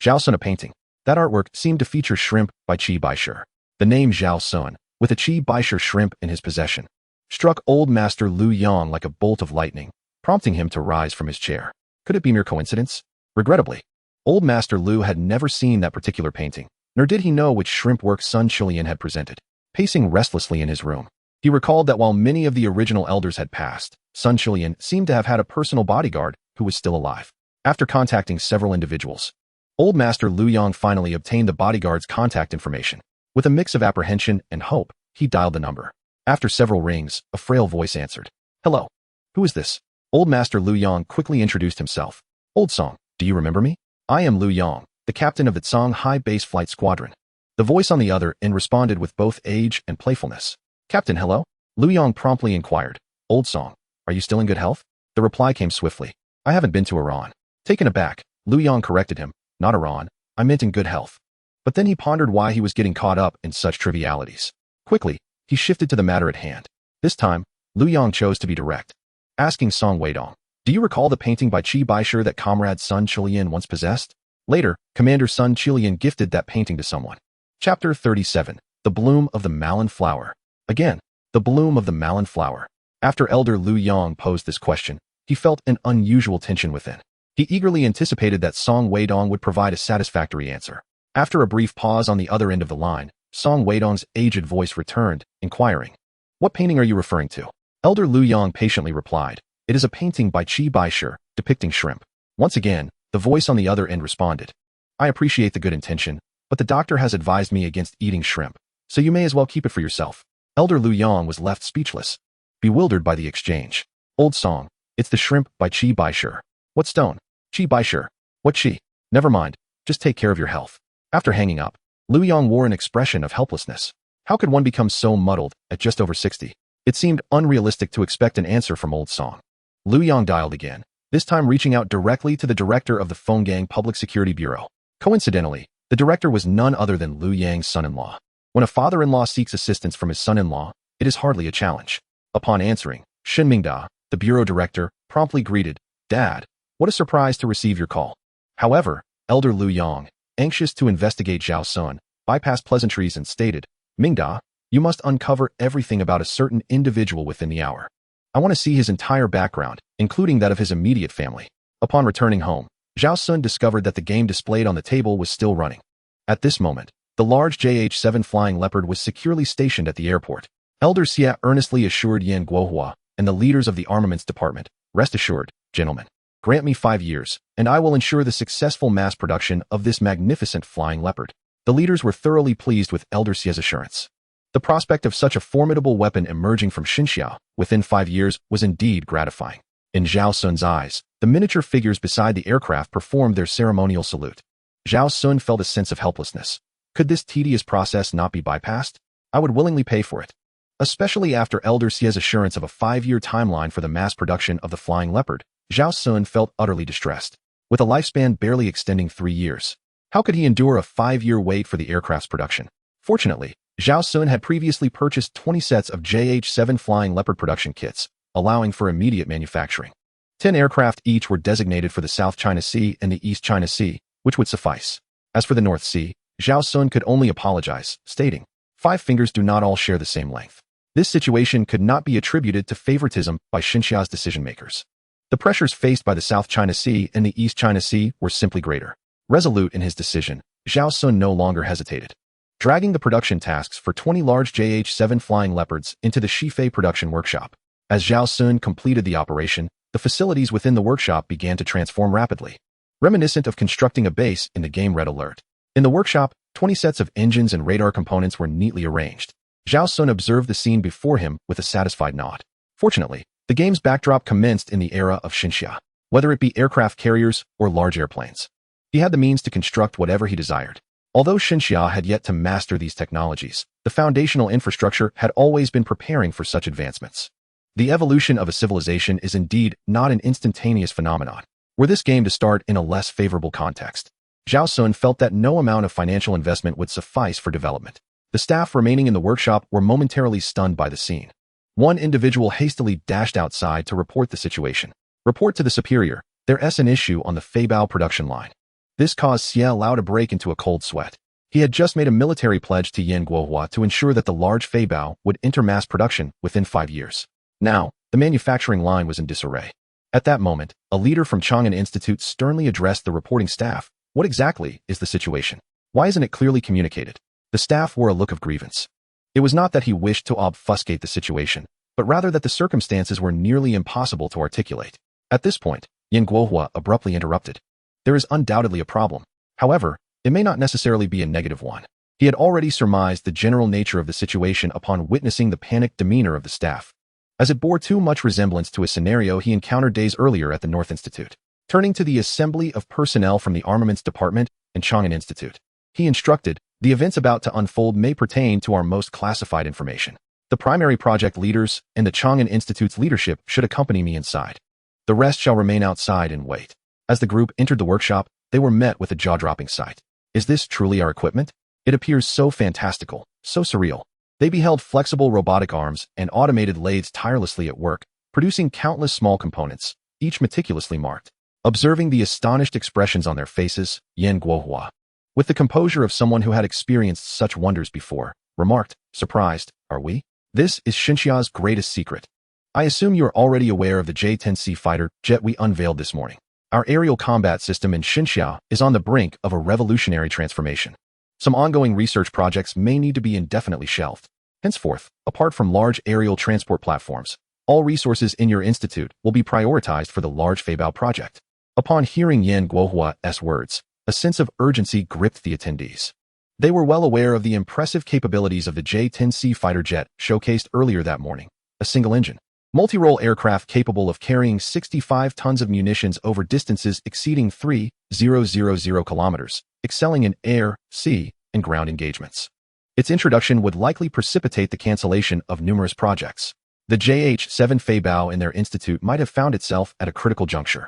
Speaker 1: Zhao Xun a painting. That artwork seemed to feature shrimp by Qi Baishe. The name Zhao Xun, with a Qi Baishe shrimp in his possession, struck Old Master Lu Yang like a bolt of lightning, prompting him to rise from his chair. Could it be mere coincidence? Regrettably, Old Master Lu had never seen that particular painting, nor did he know which shrimp work Sun Chilian had presented. Pacing restlessly in his room, he recalled that while many of the original elders had passed, Sun Chilian seemed to have had a personal bodyguard who was still alive. After contacting several individuals, Old Master Lu Yang finally obtained the bodyguard's contact information. With a mix of apprehension and hope, he dialed the number. After several rings, a frail voice answered. Hello. Who is this? Old Master Lu Yang quickly introduced himself. Old Song, do you remember me? I am Lu Yang, the captain of the Tsang High Base Flight Squadron. The voice on the other end responded with both age and playfulness. Captain, hello? Lu Yang promptly inquired. Old Song, are you still in good health? The reply came swiftly. I haven't been to Iran. Taken aback, Lu Yang corrected him. Not Iran, I meant in good health. But then he pondered why he was getting caught up in such trivialities. Quickly, he shifted to the matter at hand. This time, Lu Yang chose to be direct, asking Song Weidong, do you recall the painting by Qi Baishe that Comrade Sun Chilian once possessed? Later, Commander Sun Chilian gifted that painting to someone. Chapter 37. The Bloom of the Malin Flower. Again, the bloom of the malin flower. After Elder Lu Yang posed this question, he felt an unusual tension within. He eagerly anticipated that Song Weidong would provide a satisfactory answer. After a brief pause on the other end of the line, Song Weidong's aged voice returned, inquiring, what painting are you referring to? Elder Lu Yang patiently replied, it is a painting by Qi Baishe, depicting shrimp. Once again, the voice on the other end responded, I appreciate the good intention, but the doctor has advised me against eating shrimp, so you may as well keep it for yourself. Elder Lu Yang was left speechless, bewildered by the exchange. Old Song, it's the shrimp by Qi Baishe. What stone? Qi Baishe. What Qi? Never mind, just take care of your health. After hanging up, Lu Yang wore an expression of helplessness. How could one become so muddled at just over 60? It seemed unrealistic to expect an answer from old Song. Liu Yang dialed again, this time reaching out directly to the director of the Phone Gang Public Security Bureau. Coincidentally, the director was none other than Liu Yang's son-in-law. When a father-in-law seeks assistance from his son-in-law, it is hardly a challenge. Upon answering, Shin Mingda, the bureau director, promptly greeted, "Dad, what a surprise to receive your call." However, elder Liu Yang, anxious to investigate Zhao Xun, bypassed pleasantries and stated, "Mingda, you must uncover everything about a certain individual within the hour. I want to see his entire background, including that of his immediate family." Upon returning home, Zhao Xun discovered that the game displayed on the table was still running. At this moment, the large JH-7 Flying Leopard was securely stationed at the airport. Elder Xia earnestly assured Yan Guohua and the leaders of the armaments department, "Rest assured, gentlemen, grant me 5 years, and I will ensure the successful mass production of this magnificent Flying Leopard." The leaders were thoroughly pleased with Elder Xia's assurance. The prospect of such a formidable weapon emerging from Xinxia within 5 years was indeed gratifying. In Zhao Xun's eyes, the miniature figures beside the aircraft performed their ceremonial salute. Zhao Xun felt a sense of helplessness. Could this tedious process not be bypassed? I would willingly pay for it. Especially after Elder Xia's assurance of a 5-year timeline for the mass production of the Flying Leopard, Zhao Xun felt utterly distressed. With a lifespan barely extending 3 years, how could he endure a 5-year wait for the aircraft's production? Fortunately, Zhao Xun had previously purchased 20 sets of JH-7 Flying Leopard production kits, allowing for immediate manufacturing. 10 aircraft each were designated for the South China Sea and the East China Sea, which would suffice. As for the North Sea, Zhao Xun could only apologize, stating, "5 fingers do not all share the same length." This situation could not be attributed to favoritism by Xinxia's decision-makers. The pressures faced by the South China Sea and the East China Sea were simply greater. Resolute in his decision, Zhao Xun no longer hesitated. Dragging the production tasks for 20 large JH-7 Flying Leopards into the Shifei production workshop. As Zhao Xun completed the operation, the facilities within the workshop began to transform rapidly. Reminiscent of constructing a base in the game Red Alert. In the workshop, 20 sets of engines and radar components were neatly arranged. Zhao Xun observed the scene before him with a satisfied nod. Fortunately, the game's backdrop commenced in the era of Xinxia, whether it be aircraft carriers or large airplanes. He had the means to construct whatever he desired. Although Xinxia had yet to master these technologies, the foundational infrastructure had always been preparing for such advancements. The evolution of a civilization is indeed not an instantaneous phenomenon. Were this game to start in a less favorable context, Zhao Xun felt that no amount of financial investment would suffice for development. The staff remaining in the workshop were momentarily stunned by the scene. One individual hastily dashed outside to report the situation. Report to the superior, there's an issue on the Feibao production line. This caused Xie Lao to break into a cold sweat. He had just made a military pledge to Yan Guohua to ensure that the large Feibao would enter mass production within 5 years. Now, the manufacturing line was in disarray. At that moment, a leader from Chang'an Institute sternly addressed the reporting staff. What exactly is the situation? Why isn't it clearly communicated? The staff wore a look of grievance. It was not that he wished to obfuscate the situation, but rather that the circumstances were nearly impossible to articulate. At this point, Yan Guohua abruptly interrupted. There is undoubtedly a problem. However, it may not necessarily be a negative one. He had already surmised the general nature of the situation upon witnessing the panicked demeanor of the staff, as it bore too much resemblance to a scenario he encountered days earlier at the North Institute. Turning to the assembly of personnel from the Armaments Department and Chang'an Institute, he instructed, "The events about to unfold may pertain to our most classified information. The primary project leaders and the Chang'an Institute's leadership should accompany me inside. The rest shall remain outside and wait." As the group entered the workshop, they were met with a jaw-dropping sight. Is this truly our equipment? It appears so fantastical, so surreal. They beheld flexible robotic arms and automated lathes tirelessly at work, producing countless small components, each meticulously marked. Observing the astonished expressions on their faces, Yan Guohua, with the composure of someone who had experienced such wonders before, remarked, surprised, "Are we? This is Xinxia's greatest secret. I assume you are already aware of the J-10C fighter jet we unveiled this morning. Our aerial combat system in Xinxia is on the brink of a revolutionary transformation. Some ongoing research projects may need to be indefinitely shelved. Henceforth, apart from large aerial transport platforms, all resources in your institute will be prioritized for the large Feibao project." Upon hearing Yan Guohua's words, a sense of urgency gripped the attendees. They were well aware of the impressive capabilities of the J-10C fighter jet showcased earlier that morning, a single-engine, multi-role aircraft capable of carrying 65 tons of munitions over distances exceeding 3,000 kilometers, excelling in air, sea, and ground engagements. Its introduction would likely precipitate the cancellation of numerous projects. The JH-7 Feibao in their institute might have found itself at a critical juncture,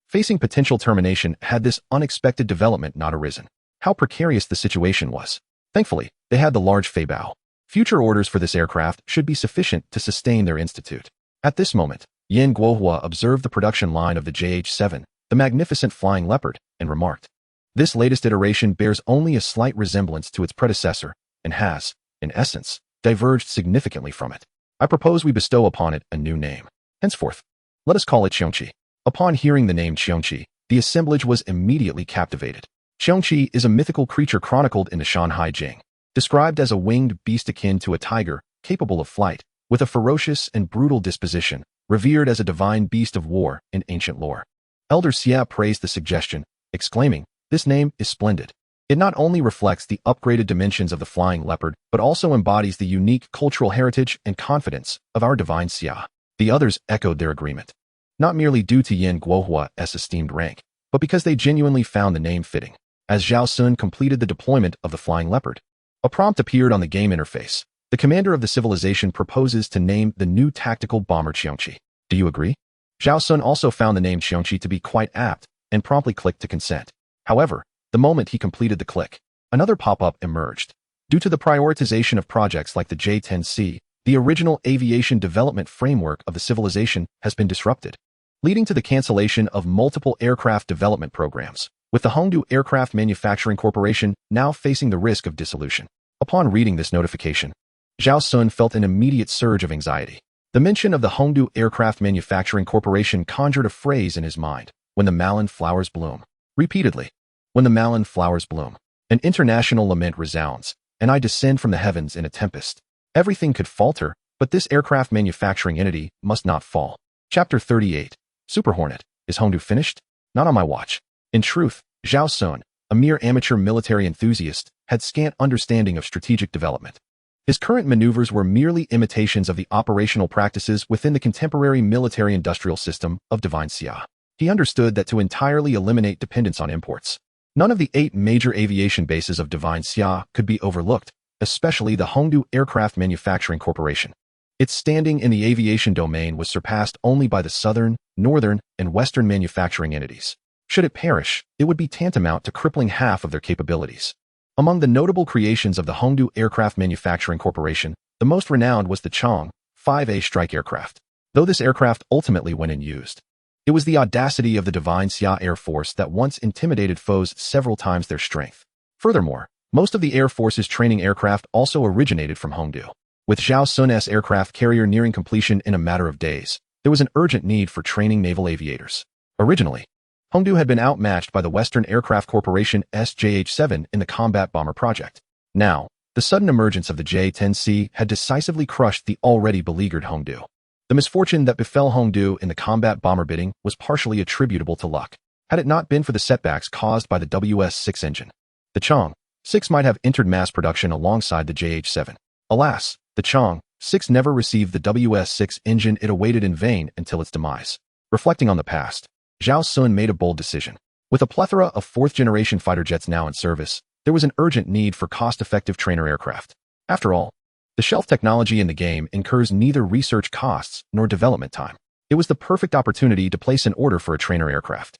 Speaker 1: facing potential termination had this unexpected development not arisen. How precarious the situation was. Thankfully, they had the large Feibao. Future orders for this aircraft should be sufficient to sustain their institute. At this moment, Yan Guohua observed the production line of the JH-7, the magnificent flying leopard, and remarked, "This latest iteration bears only a slight resemblance to its predecessor and has, in essence, diverged significantly from it. I propose we bestow upon it a new name. Henceforth, let us call it Qiongqi." Upon hearing the name Qiongqi, the assemblage was immediately captivated. Qiongqi is a mythical creature chronicled in the Shanhai Jing, described as a winged beast akin to a tiger, capable of flight, with a ferocious and brutal disposition, revered as a divine beast of war in ancient lore. Elder Xia praised the suggestion, exclaiming, "This name is splendid. It not only reflects the upgraded dimensions of the flying leopard, but also embodies the unique cultural heritage and confidence of our divine Xia." The others echoed their agreement, not merely due to Yan Guohua's esteemed rank, but because they genuinely found the name fitting. As Zhao Xun completed the deployment of the flying leopard, a prompt appeared on the game interface. The commander of the civilization proposes to name the new tactical bomber Qiongqi. Do you agree? Zhao Xun also found the name Qiongqi to be quite apt and promptly clicked to consent. However, the moment he completed the click, another pop-up emerged. Due to the prioritization of projects like the J-10C, the original aviation development framework of the civilization has been disrupted, leading to the cancellation of multiple aircraft development programs, with the Hongdu Aircraft Manufacturing Corporation now facing the risk of dissolution. Upon reading this notification, Zhao Xun felt an immediate surge of anxiety. The mention of the Hongdu Aircraft Manufacturing Corporation conjured a phrase in his mind, "When the Malin flowers bloom." Repeatedly, "When the Malin flowers bloom." An international lament resounds, and I descend from the heavens in a tempest. Everything could falter, but this aircraft manufacturing entity must not fall. Chapter 38. Super Hornet. Is Hongdu finished? Not on my watch. In truth, Zhao Xun, a mere amateur military enthusiast, had scant understanding of strategic development. His current maneuvers were merely imitations of the operational practices within the contemporary military-industrial system of Divine Xia. He understood that to entirely eliminate dependence on imports, none of the 8 major aviation bases of Divine Xia could be overlooked, especially the Hongdu Aircraft Manufacturing Corporation. Its standing in the aviation domain was surpassed only by the southern, northern, and western manufacturing entities. Should it perish, it would be tantamount to crippling half of their capabilities. Among the notable creations of the Hongdu Aircraft Manufacturing Corporation, the most renowned was the Chang 5A strike aircraft. Though this aircraft ultimately went unused, it was the audacity of the Divine Xia Air Force that once intimidated foes several times their strength. Furthermore, most of the Air Force's training aircraft also originated from Hongdu. With Zhao Xun's aircraft carrier nearing completion in a matter of days, there was an urgent need for training naval aviators. Originally, Hongdu had been outmatched by the Western Aircraft Corporation's JH-7 in the combat bomber project. Now, the sudden emergence of the J-10C had decisively crushed the already beleaguered Hongdu. The misfortune that befell Hongdu in the combat bomber bidding was partially attributable to luck. Had it not been for the setbacks caused by the WS-6 engine, the Chang 6 might have entered mass production alongside the JH-7. Alas, the Chang 6 never received the WS-6 engine it awaited in vain until its demise. Reflecting on the past, Zhao Xun made a bold decision. With a plethora of 4th-generation fighter jets now in service, there was an urgent need for cost-effective trainer aircraft. After all, the shelf technology in the game incurs neither research costs nor development time. It was the perfect opportunity to place an order for a trainer aircraft.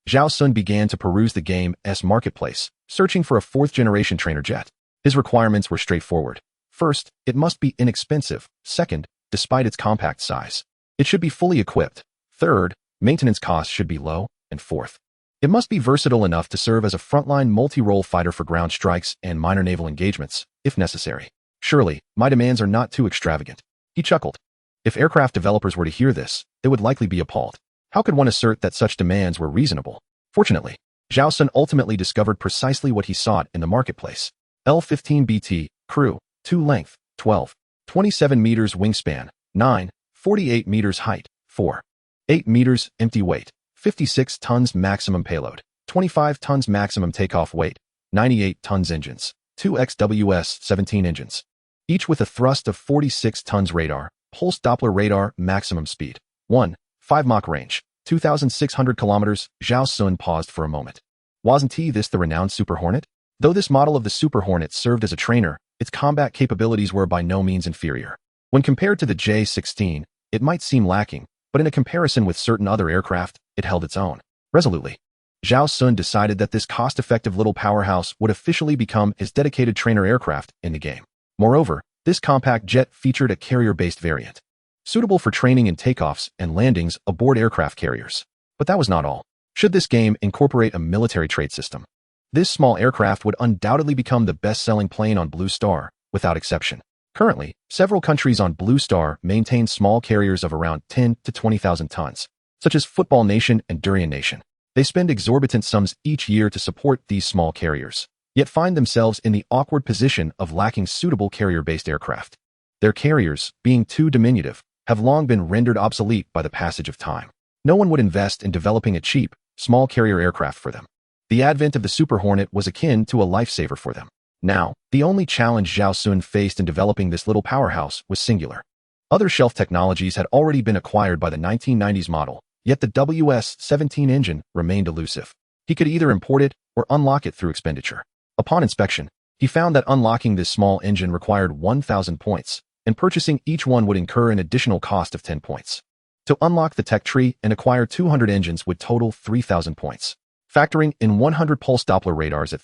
Speaker 1: Zhao Xun began to peruse the game's marketplace, searching for a 4th-generation trainer jet. His requirements were straightforward. First, it must be inexpensive. Second, despite its compact size, it should be fully equipped. Third, maintenance costs should be low. And fourth, it must be versatile enough to serve as a frontline multi-role fighter for ground strikes and minor naval engagements, if necessary. Surely, my demands are not too extravagant. He chuckled. If aircraft developers were to hear this, they would likely be appalled. How could one assert that such demands were reasonable? Fortunately, Zhao Xun ultimately discovered precisely what he sought in the marketplace. L-15BT, crew, 2 length, 12, 27 meters wingspan, 9, 48 meters height, 4, 8 meters empty weight, 56 tons maximum payload, 25 tons maximum takeoff weight, 98 tons engines, 2 XWS-17 engines, each with a thrust of 46 tons radar, pulse Doppler radar, maximum speed, 1.5 Mach range, 2,600 kilometers. Zhao Xun paused for a moment. Wasn't this the renowned Super Hornet? Though this model of the Super Hornet served as a trainer, its combat capabilities were by no means inferior. When compared to the J-16, it might seem lacking, but in a comparison with certain other aircraft, it held its own resolutely. Zhao Xun decided that this cost-effective little powerhouse would officially become his dedicated trainer aircraft in the game. Moreover, this compact jet featured a carrier-based variant, suitable for training in takeoffs and landings aboard aircraft carriers. But that was not all. Should this game incorporate a military trade system, this small aircraft would undoubtedly become the best-selling plane on Blue Star, without exception. Currently, several countries on Blue Star maintain small carriers of around 10 to 20,000 tons, such as Football Nation and Durian Nation. They spend exorbitant sums each year to support these small carriers, yet find themselves in the awkward position of lacking suitable carrier-based aircraft. Their carriers, being too diminutive, have long been rendered obsolete by the passage of time. No one would invest in developing a cheap, small carrier aircraft for them. The advent of the Super Hornet was akin to a lifesaver for them. Now, the only challenge Zhao Xun faced in developing this little powerhouse was singular. Other shelf technologies had already been acquired by the 1990s model, yet the WS-17 engine remained elusive. He could either import it or unlock it through expenditure. Upon inspection, he found that unlocking this small engine required 1,000 points, and purchasing each one would incur an additional cost of 10 points. To unlock the tech tree and acquire 200 engines would total 3,000 points. Factoring in 100 pulse Doppler radars at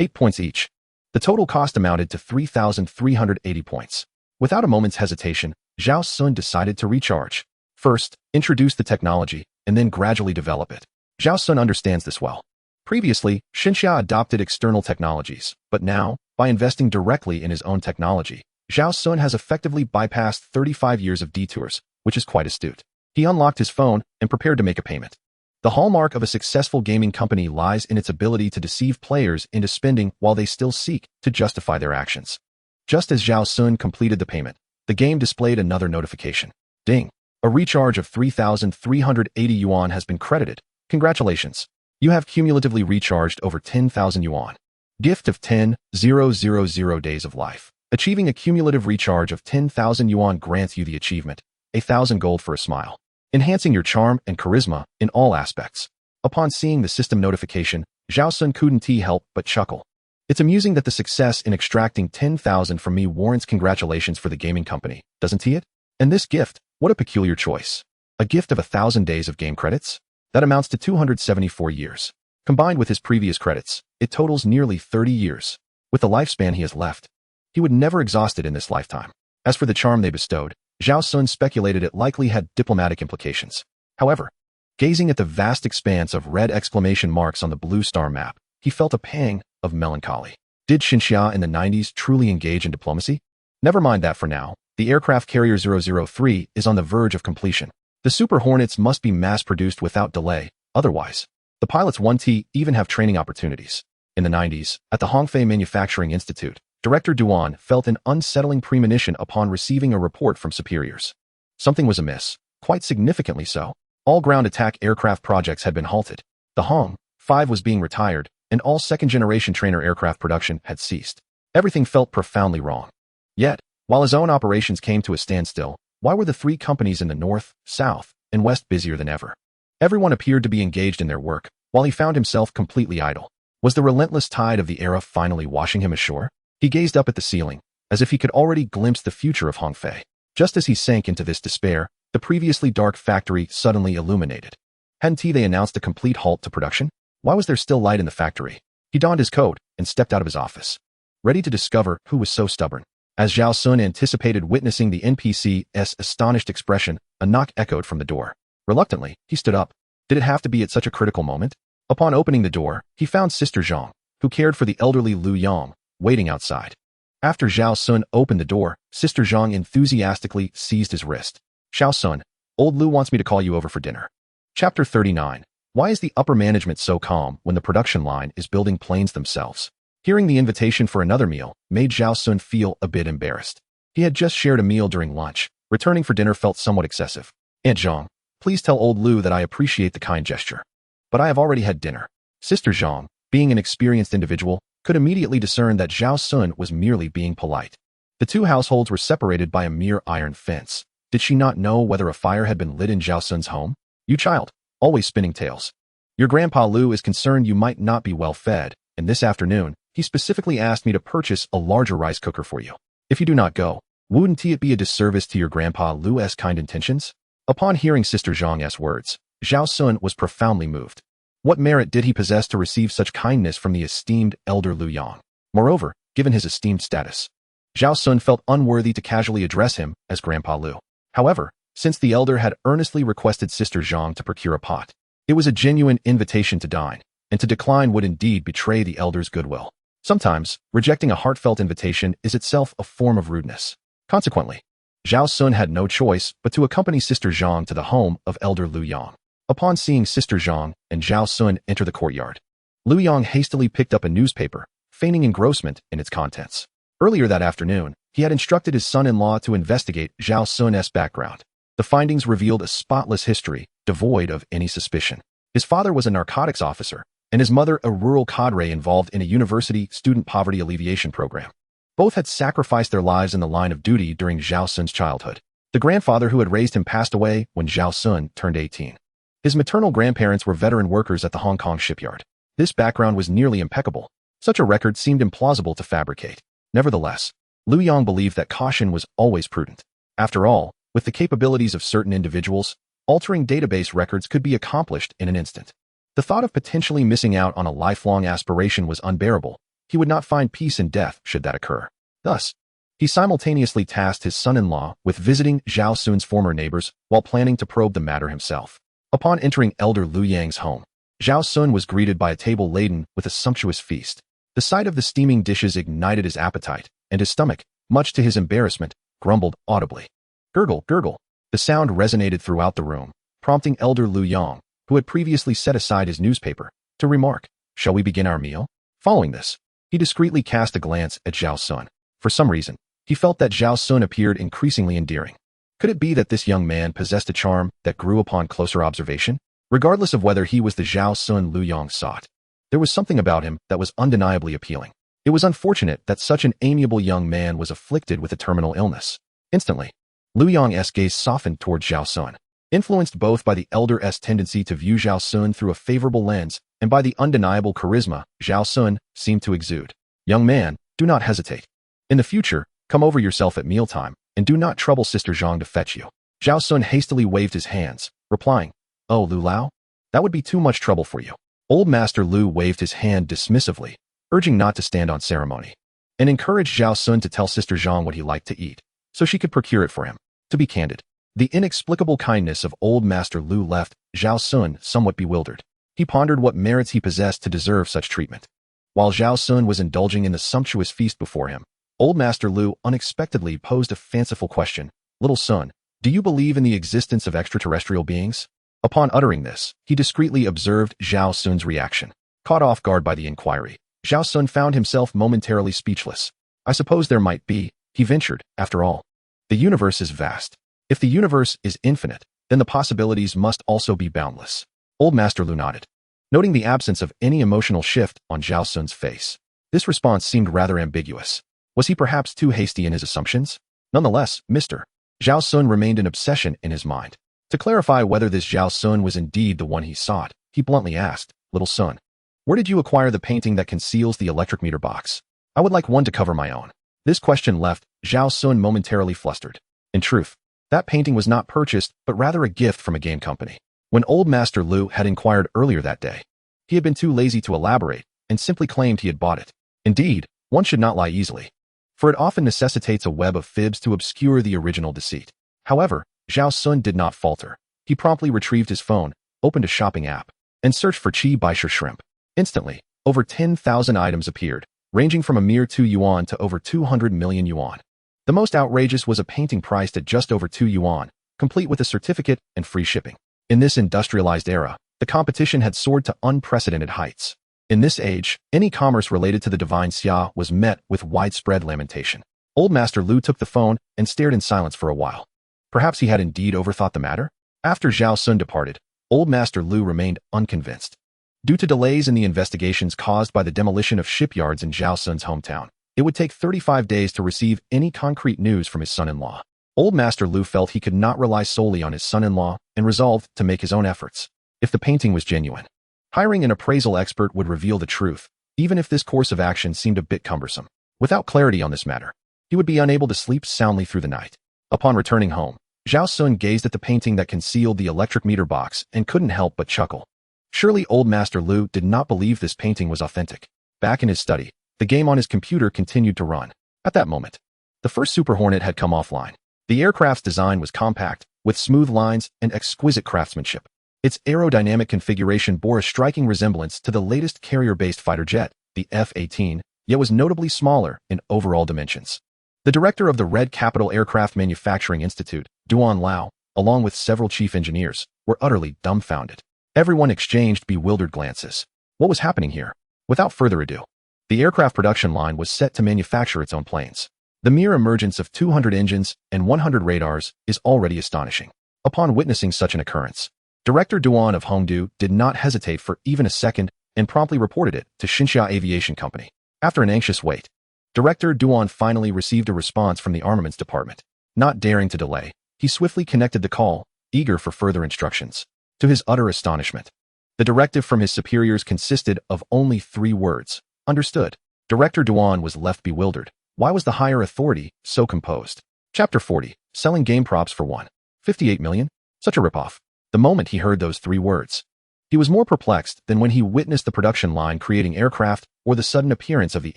Speaker 1: 8 points each, the total cost amounted to 3,380 points. Without a moment's hesitation, Zhao Xun decided to recharge. First, introduce the technology, and then gradually develop it. Zhao Xun understands this well. Previously, Xinxia adopted external technologies, but now, by investing directly in his own technology, Zhao Xun has effectively bypassed 35 years of detours, which is quite astute. He unlocked his phone and prepared to make a payment. The hallmark of a successful gaming company lies in its ability to deceive players into spending while they still seek to justify their actions. Just as Zhao Xun completed the payment, the game displayed another notification. Ding! A recharge of 3,380 yuan has been credited. Congratulations! You have cumulatively recharged over 10,000 yuan. Gift of 10,000 days of life. Achieving a cumulative recharge of 10,000 yuan grants you the achievement, 1,000 gold for a smile, enhancing your charm and charisma in all aspects. Upon seeing the system notification, Zhao Xun couldn't help but chuckle. It's amusing that the success in extracting 10,000 from me warrants congratulations for the gaming company, doesn't it? And this gift, what a peculiar choice. A gift of 1,000 days of game credits? That amounts to 274 years. Combined with his previous credits, it totals nearly 30 years. With the lifespan he has left, he would never exhaust it in this lifetime. As for the charm they bestowed, Zhao Xun speculated it likely had diplomatic implications. However, gazing at the vast expanse of red exclamation marks on the blue star map, he felt a pang of melancholy. Did Xinxia in the 90s truly engage in diplomacy? Never mind that for now. The aircraft carrier 003 is on the verge of completion. The Super Hornets must be mass-produced without delay, otherwise, the pilots won't even have training opportunities. In the 90s, at the Hongfei Manufacturing Institute, Director Duan felt an unsettling premonition upon receiving a report from superiors. Something was amiss, quite significantly so. All ground attack aircraft projects had been halted. The Hong 5 was being retired, and all second-generation trainer aircraft production had ceased. Everything felt profoundly wrong. Yet, while his own operations came to a standstill, why were the three companies in the north, south, and west busier than ever? Everyone appeared to be engaged in their work, while he found himself completely idle. Was the relentless tide of the era finally washing him ashore? He gazed up at the ceiling, as if he could already glimpse the future of Hongfei. Just as he sank into this despair, the previously dark factory suddenly illuminated. Hadn't they announced a complete halt to production? Why was there still light in the factory? He donned his coat and stepped out of his office, ready to discover who was so stubborn. As Zhao Xun anticipated witnessing the NPC's astonished expression, a knock echoed from the door. Reluctantly, he stood up. Did it have to be at such a critical moment? Upon opening the door, he found Sister Zhang, who cared for the elderly Lu Yang, waiting outside. After Zhao Xun opened the door, Sister Zhang enthusiastically seized his wrist. Zhao Xun, old Lu wants me to call you over for dinner. Chapter 39. Why is the upper management so calm when the production line is building planes themselves? Hearing the invitation for another meal made Zhao Xun feel a bit embarrassed. He had just shared a meal during lunch. Returning for dinner felt somewhat excessive. Aunt Zhang, please tell old Lu that I appreciate the kind gesture. But I have already had dinner. Sister Zhang, being an experienced individual, could immediately discern that Zhao Xun was merely being polite. The two households were separated by a mere iron fence. Did she not know whether a fire had been lit in Zhao Xun's home? You child, always spinning tales. Your grandpa Lu is concerned you might not be well fed, and this afternoon, He specifically asked me to purchase a larger rice cooker for you. If you do not go, wouldn't it be a disservice to your grandpa Lu's kind intentions? Upon hearing Sister Zhang's words, Zhao Xun was profoundly moved. What merit did he possess to receive such kindness from the esteemed elder Lu Yang? Moreover, given his esteemed status, Zhao Xun felt unworthy to casually address him as Grandpa Lu. However, since the elder had earnestly requested Sister Zhang to procure a pot, it was a genuine invitation to dine, and to decline would indeed betray the elder's goodwill. Sometimes, rejecting a heartfelt invitation is itself a form of rudeness. Consequently, Zhao Xun had no choice but to accompany Sister Zhang to the home of elder Lu Yang. Upon seeing Sister Zhang and Zhao Xun enter the courtyard, Lu Yang hastily picked up a newspaper, feigning engrossment in its contents. Earlier that afternoon, he had instructed his son-in-law to investigate Zhao Xun's background. The findings revealed a spotless history, devoid of any suspicion. His father was a narcotics officer, and his mother a rural cadre involved in a university student poverty alleviation program. Both had sacrificed their lives in the line of duty during Zhao Xun's childhood. The grandfather who had raised him passed away when Zhao Xun turned 18. His maternal grandparents were veteran workers at the Hong Kong shipyard. This background was nearly impeccable. Such a record seemed implausible to fabricate. Nevertheless, Lu Yang believed that caution was always prudent. After all, with the capabilities of certain individuals, altering database records could be accomplished in an instant. The thought of potentially missing out on a lifelong aspiration was unbearable. He would not find peace in death should that occur. Thus, he simultaneously tasked his son-in-law with visiting Zhao Xun's former neighbors while planning to probe the matter himself. Upon entering elder Lu Yang's home, Zhao Xun was greeted by a table laden with a sumptuous feast. The sight of the steaming dishes ignited his appetite, and his stomach, much to his embarrassment, grumbled audibly. Gurgle, gurgle. The sound resonated throughout the room, prompting elder Lu Yang, who had previously set aside his newspaper, to remark, "Shall we begin our meal?" Following this, he discreetly cast a glance at Zhao Xun. For some reason, he felt that Zhao Xun appeared increasingly endearing. Could it be that this young man possessed a charm that grew upon closer observation? Regardless of whether he was the Zhao Xun Lu Yang sought, there was something about him that was undeniably appealing. It was unfortunate that such an amiable young man was afflicted with a terminal illness. Instantly, Lu Yang's gaze softened toward Zhao Xun. Influenced both by the elder's tendency to view Zhao Xun through a favorable lens and by the undeniable charisma Zhao Xun seemed to exude. "Young man, do not hesitate. In the future, come over yourself at mealtime, and do not trouble Sister Zhang to fetch you." Zhao Xun hastily waved his hands, replying, "Oh, Lu Lao? That would be too much trouble for you." Old Master Lu waved his hand dismissively, urging not to stand on ceremony, and encouraged Zhao Xun to tell Sister Zhang what he liked to eat, so she could procure it for him. To be candid, the inexplicable kindness of old Master Lu left Zhao Xun somewhat bewildered. He pondered what merits he possessed to deserve such treatment. While Zhao Xun was indulging in the sumptuous feast before him, old Master Lu unexpectedly posed a fanciful question. "Little son, do you believe in the existence of extraterrestrial beings?" Upon uttering this, he discreetly observed Zhao Xun's reaction. Caught off guard by the inquiry, Zhao Xun found himself momentarily speechless. "I suppose there might be," he ventured. "After all, the universe is vast. If the universe is infinite, then the possibilities must also be boundless." Old Master Lu nodded, noting the absence of any emotional shift on Zhao Xun's face. This response seemed rather ambiguous. Was he perhaps too hasty in his assumptions? Nonetheless, Mr. Zhao Xun remained an obsession in his mind. To clarify whether this Zhao Xun was indeed the one he sought, he bluntly asked, "Little son, where did you acquire the painting that conceals the electric meter box? I would like one to cover my own." This question left Zhao Xun momentarily flustered. In truth, that painting was not purchased, but rather a gift from a game company. When old Master Lu had inquired earlier that day, he had been too lazy to elaborate and simply claimed he had bought it. Indeed, one should not lie easily, for it often necessitates a web of fibs to obscure the original deceit. However, Zhao Xun did not falter. He promptly retrieved his phone, opened a shopping app, and searched for Chi Baisha shrimp. Instantly, over 10,000 items appeared, ranging from a mere 2 yuan to over 200 million yuan. The most outrageous was a painting priced at just over 2 yuan, complete with a certificate and free shipping. In this industrialized era, the competition had soared to unprecedented heights. In this age, any commerce related to the divine Xia was met with widespread lamentation. Old Master Lu took the phone and stared in silence for a while. Perhaps he had indeed overthought the matter? After Zhao Xun departed, Old Master Lu remained unconvinced. Due to delays in the investigations caused by the demolition of shipyards in Zhao Xun's hometown, it would take 35 days to receive any concrete news from his son-in-law. Old Master Lu felt he could not rely solely on his son-in-law and resolved to make his own efforts. If the painting was genuine, hiring an appraisal expert would reveal the truth, even if this course of action seemed a bit cumbersome. Without clarity on this matter, he would be unable to sleep soundly through the night. Upon returning home, Zhao Xun gazed at the painting that concealed the electric meter box and couldn't help but chuckle. Surely old Master Lu did not believe this painting was authentic. Back in his study, the game on his computer continued to run. At that moment, the first Super Hornet had come offline. The aircraft's design was compact, with smooth lines and exquisite craftsmanship. Its aerodynamic configuration bore a striking resemblance to the latest carrier-based fighter jet, the F-18, yet was notably smaller in overall dimensions. The director of the Red Capital Aircraft Manufacturing Institute, Duan Lao, along with several chief engineers, were utterly dumbfounded. Everyone exchanged bewildered glances. What was happening here? Without further ado, the aircraft production line was set to manufacture its own planes. The mere emergence of 200 engines and 100 radars is already astonishing. Upon witnessing such an occurrence, Director Duan of Hongdu did not hesitate for even a second and promptly reported it to Xinxia Aviation Company. After an anxious wait, Director Duan finally received a response from the armaments department. Not daring to delay, he swiftly connected the call, eager for further instructions. To his utter astonishment, the directive from his superiors consisted of only 3 words. Understood. Director Duan was left bewildered. Why was the higher authority so composed? Chapter 40. Selling game props for 1.58 million? Such a ripoff. The moment he heard those 3 words, he was more perplexed than when he witnessed the production line creating aircraft or the sudden appearance of the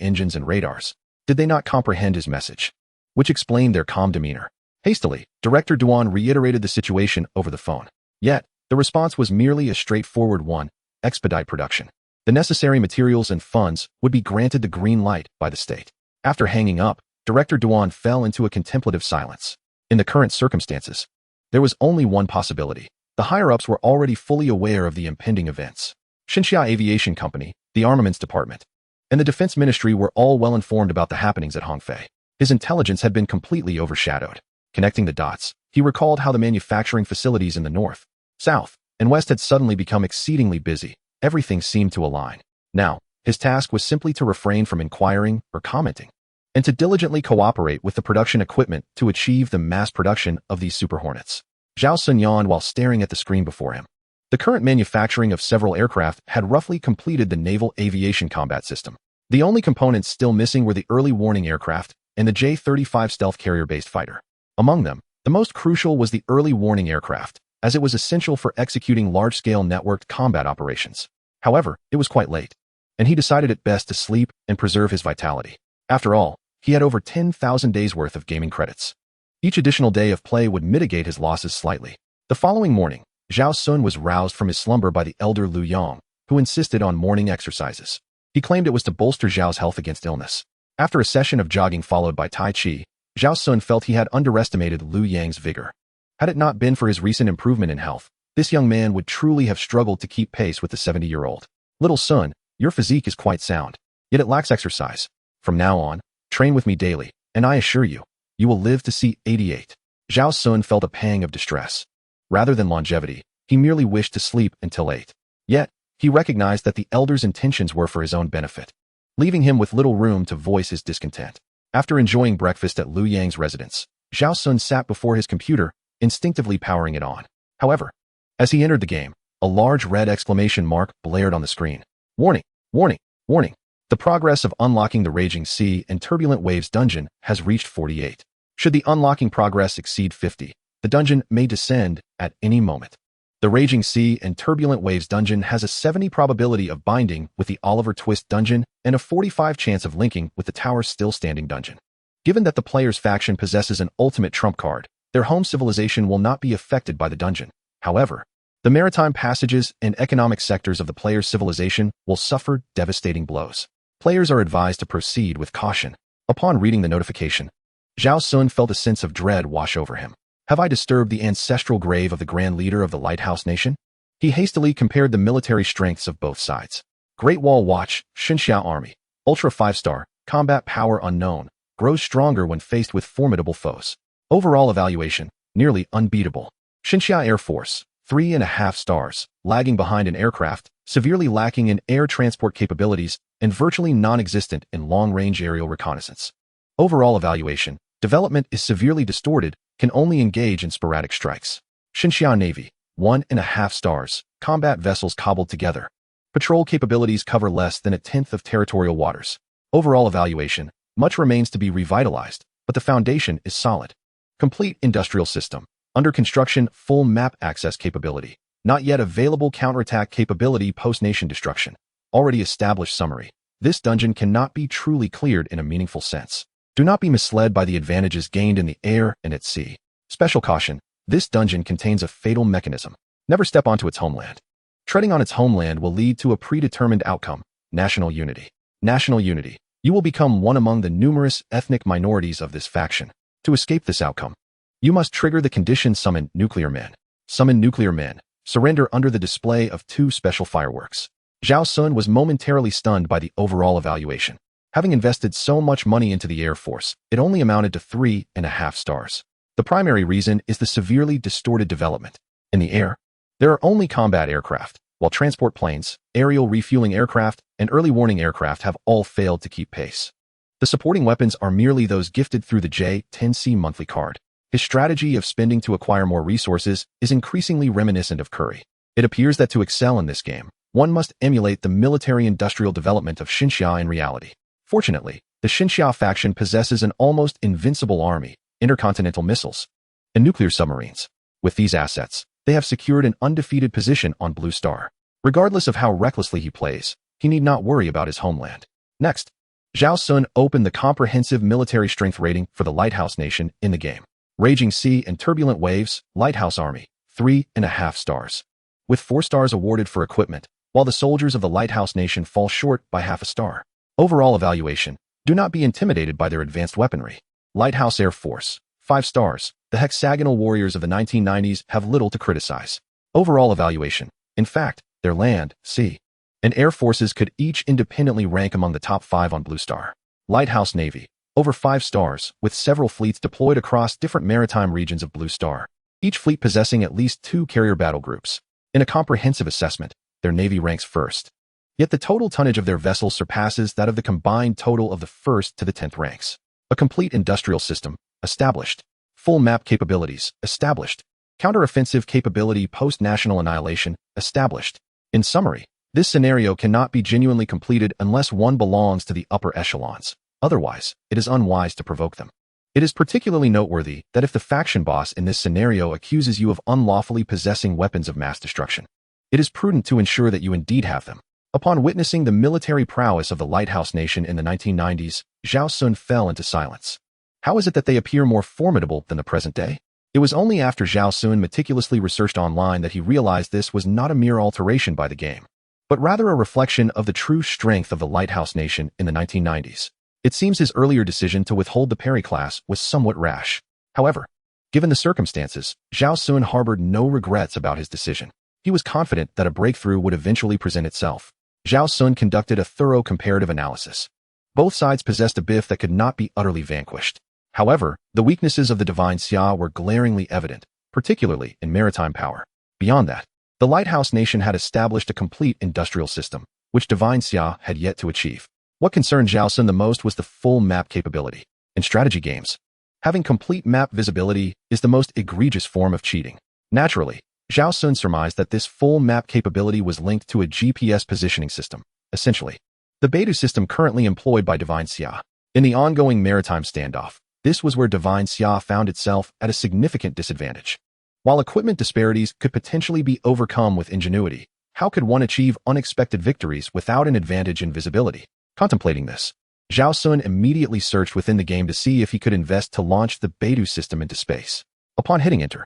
Speaker 1: engines and radars. Did they not comprehend his message? Which explained their calm demeanor. Hastily, Director Duan reiterated the situation over the phone. Yet, the response was merely a straightforward one: expedite production. The necessary materials and funds would be granted the green light by the state. After hanging up, Director Duan fell into a contemplative silence. In the current circumstances, there was only one possibility. The higher-ups were already fully aware of the impending events. Xinxia Aviation Company, the Armaments Department, and the Defense Ministry were all well informed about the happenings at Hongfei. His intelligence had been completely overshadowed. Connecting the dots, he recalled how the manufacturing facilities in the north, south, and west had suddenly become exceedingly busy. Everything seemed to align. Now, his task was simply to refrain from inquiring or commenting, and to diligently cooperate with the production equipment to achieve the mass production of these Super Hornets. Zhao Xun yawned while staring at the screen before him. The current manufacturing of several aircraft had roughly completed the Naval Aviation Combat System. The only components still missing were the early warning aircraft and the J-35 stealth carrier-based fighter. Among them, the most crucial was the early warning aircraft, as it was essential for executing large-scale networked combat operations. However, it was quite late, and he decided it best to sleep and preserve his vitality. After all, he had over 10,000 days' worth of gaming credits. Each additional day of play would mitigate his losses slightly. The following morning, Zhao Xun was roused from his slumber by the elder Lu Yang, who insisted on morning exercises. He claimed it was to bolster Zhao's health against illness. After a session of jogging followed by Tai Chi, Zhao Xun felt he had underestimated Lu Yang's vigor. Had it not been for his recent improvement in health, this young man would truly have struggled to keep pace with the 70-year-old. Little Sun, your physique is quite sound, yet it lacks exercise. From now on, train with me daily, and I assure you, you will live to see 88. Zhao Xun felt a pang of distress. Rather than longevity, he merely wished to sleep until 8. Yet, he recognized that the elder's intentions were for his own benefit, leaving him with little room to voice his discontent. After enjoying breakfast at Lu Yang's residence, Zhao Xun sat before his computer, instinctively powering it on. However, as he entered the game, a large red exclamation mark blared on the screen. Warning! Warning! Warning! The progress of unlocking the Raging Sea and Turbulent Waves dungeon has reached 48. Should the unlocking progress exceed 50, the dungeon may descend at any moment. The Raging Sea and Turbulent Waves dungeon has a 70 probability of binding with the Oliver Twist dungeon and a 45 chance of linking with the Tower Still Standing dungeon. Given that the player's faction possesses an ultimate trump card, their home civilization will not be affected by the dungeon. However, the maritime passages and economic sectors of the player's civilization will suffer devastating blows. Players are advised to proceed with caution. Upon reading the notification, Zhao Xun felt a sense of dread wash over him. Have I disturbed the ancestral grave of the grand leader of the Lighthouse Nation? He hastily compared the military strengths of both sides. Great Wall Watch, Xinxia Army, Ultra 5-star, combat power unknown, grows stronger when faced with formidable foes. Overall evaluation, nearly unbeatable. Xinxia Air Force, 3.5 stars, lagging behind in aircraft, severely lacking in air transport capabilities, and virtually non-existent in long-range aerial reconnaissance. Overall evaluation, development is severely distorted, can only engage in sporadic strikes. Xinxia Navy, 1.5 stars, combat vessels cobbled together. Patrol capabilities cover less than a tenth of territorial waters. Overall evaluation, much remains to be revitalized, but the foundation is solid. Complete industrial system. Under construction, full map access capability. Not yet available counterattack capability post-nation destruction. Already established summary. This dungeon cannot be truly cleared in a meaningful sense. Do not be misled by the advantages gained in the air and at sea. Special caution, this dungeon contains a fatal mechanism. Never step onto its homeland. Treading on its homeland will lead to a predetermined outcome, national unity. National unity. You will become one among the numerous ethnic minorities of this faction. To escape this outcome, you must trigger the condition summon nuclear men. Summon nuclear men. Surrender under the display of 2 special fireworks. Zhao Xun was momentarily stunned by the overall evaluation. Having invested so much money into the Air Force, it only amounted to 3.5 stars. The primary reason is the severely distorted development. In the air, there are only combat aircraft, while transport planes, aerial refueling aircraft, and early warning aircraft have all failed to keep pace. The supporting weapons are merely those gifted through the J-10C monthly card. His strategy of spending to acquire more resources is increasingly reminiscent of Curry. It appears that to excel in this game, one must emulate the military-industrial development of Xinxia in reality. Fortunately, the Xinxia faction possesses an almost invincible army, intercontinental missiles, and nuclear submarines. With these assets, they have secured an undefeated position on Blue Star. Regardless of how recklessly he plays, he need not worry about his homeland. Next, Zhao Xun opened the comprehensive military strength rating for the Lighthouse Nation in the game. Raging Sea and Turbulent Waves, Lighthouse Army, 3.5 stars. With 4 stars awarded for equipment, while the soldiers of the Lighthouse Nation fall short by half a star. Overall evaluation, do not be intimidated by their advanced weaponry. Lighthouse Air Force, 5 stars. The hexagonal warriors of the 1990s have little to criticize. Overall evaluation, in fact, their land, sea, and air forces could each independently rank among the top 5 on Blue Star. Lighthouse Navy, over 5 stars, with several fleets deployed across different maritime regions of Blue Star, each fleet possessing at least 2 carrier battle groups. In a comprehensive assessment, their navy ranks first. Yet the total tonnage of their vessels surpasses that of the combined total of the 1st to the 10th ranks. A complete industrial system, established. Full map capabilities, established. Counteroffensive capability post-national annihilation, established. In summary, this scenario cannot be genuinely completed unless one belongs to the upper echelons. Otherwise, it is unwise to provoke them. It is particularly noteworthy that if the faction boss in this scenario accuses you of unlawfully possessing weapons of mass destruction, it is prudent to ensure that you indeed have them. Upon witnessing the military prowess of the Lighthouse Nation in the 1990s, Zhao Xun fell into silence. How is it that they appear more formidable than the present day? It was only after Zhao Xun meticulously researched online that he realized this was not a mere alteration by the game, but rather a reflection of the true strength of the Lighthouse Nation in the 1990s. It seems his earlier decision to withhold the parry class was somewhat rash. However, given the circumstances, Zhao Xun harbored no regrets about his decision. He was confident that a breakthrough would eventually present itself. Zhao Xun conducted a thorough comparative analysis. Both sides possessed a biff that could not be utterly vanquished. However, the weaknesses of the Divine Xia were glaringly evident, particularly in maritime power. Beyond that, the Lighthouse Nation had established a complete industrial system, which Divine Xia had yet to achieve. What concerned Zhao Xun the most was the full map capability. In strategy games, having complete map visibility is the most egregious form of cheating. Naturally, Zhao Xun surmised that this full map capability was linked to a GPS positioning system, essentially the Beidou system currently employed by Divine Xia. In the ongoing maritime standoff, this was where Divine Xia found itself at a significant disadvantage. While equipment disparities could potentially be overcome with ingenuity, how could one achieve unexpected victories without an advantage in visibility? Contemplating this, Zhao Xun immediately searched within the game to see if he could invest to launch the Beidou system into space. Upon hitting enter,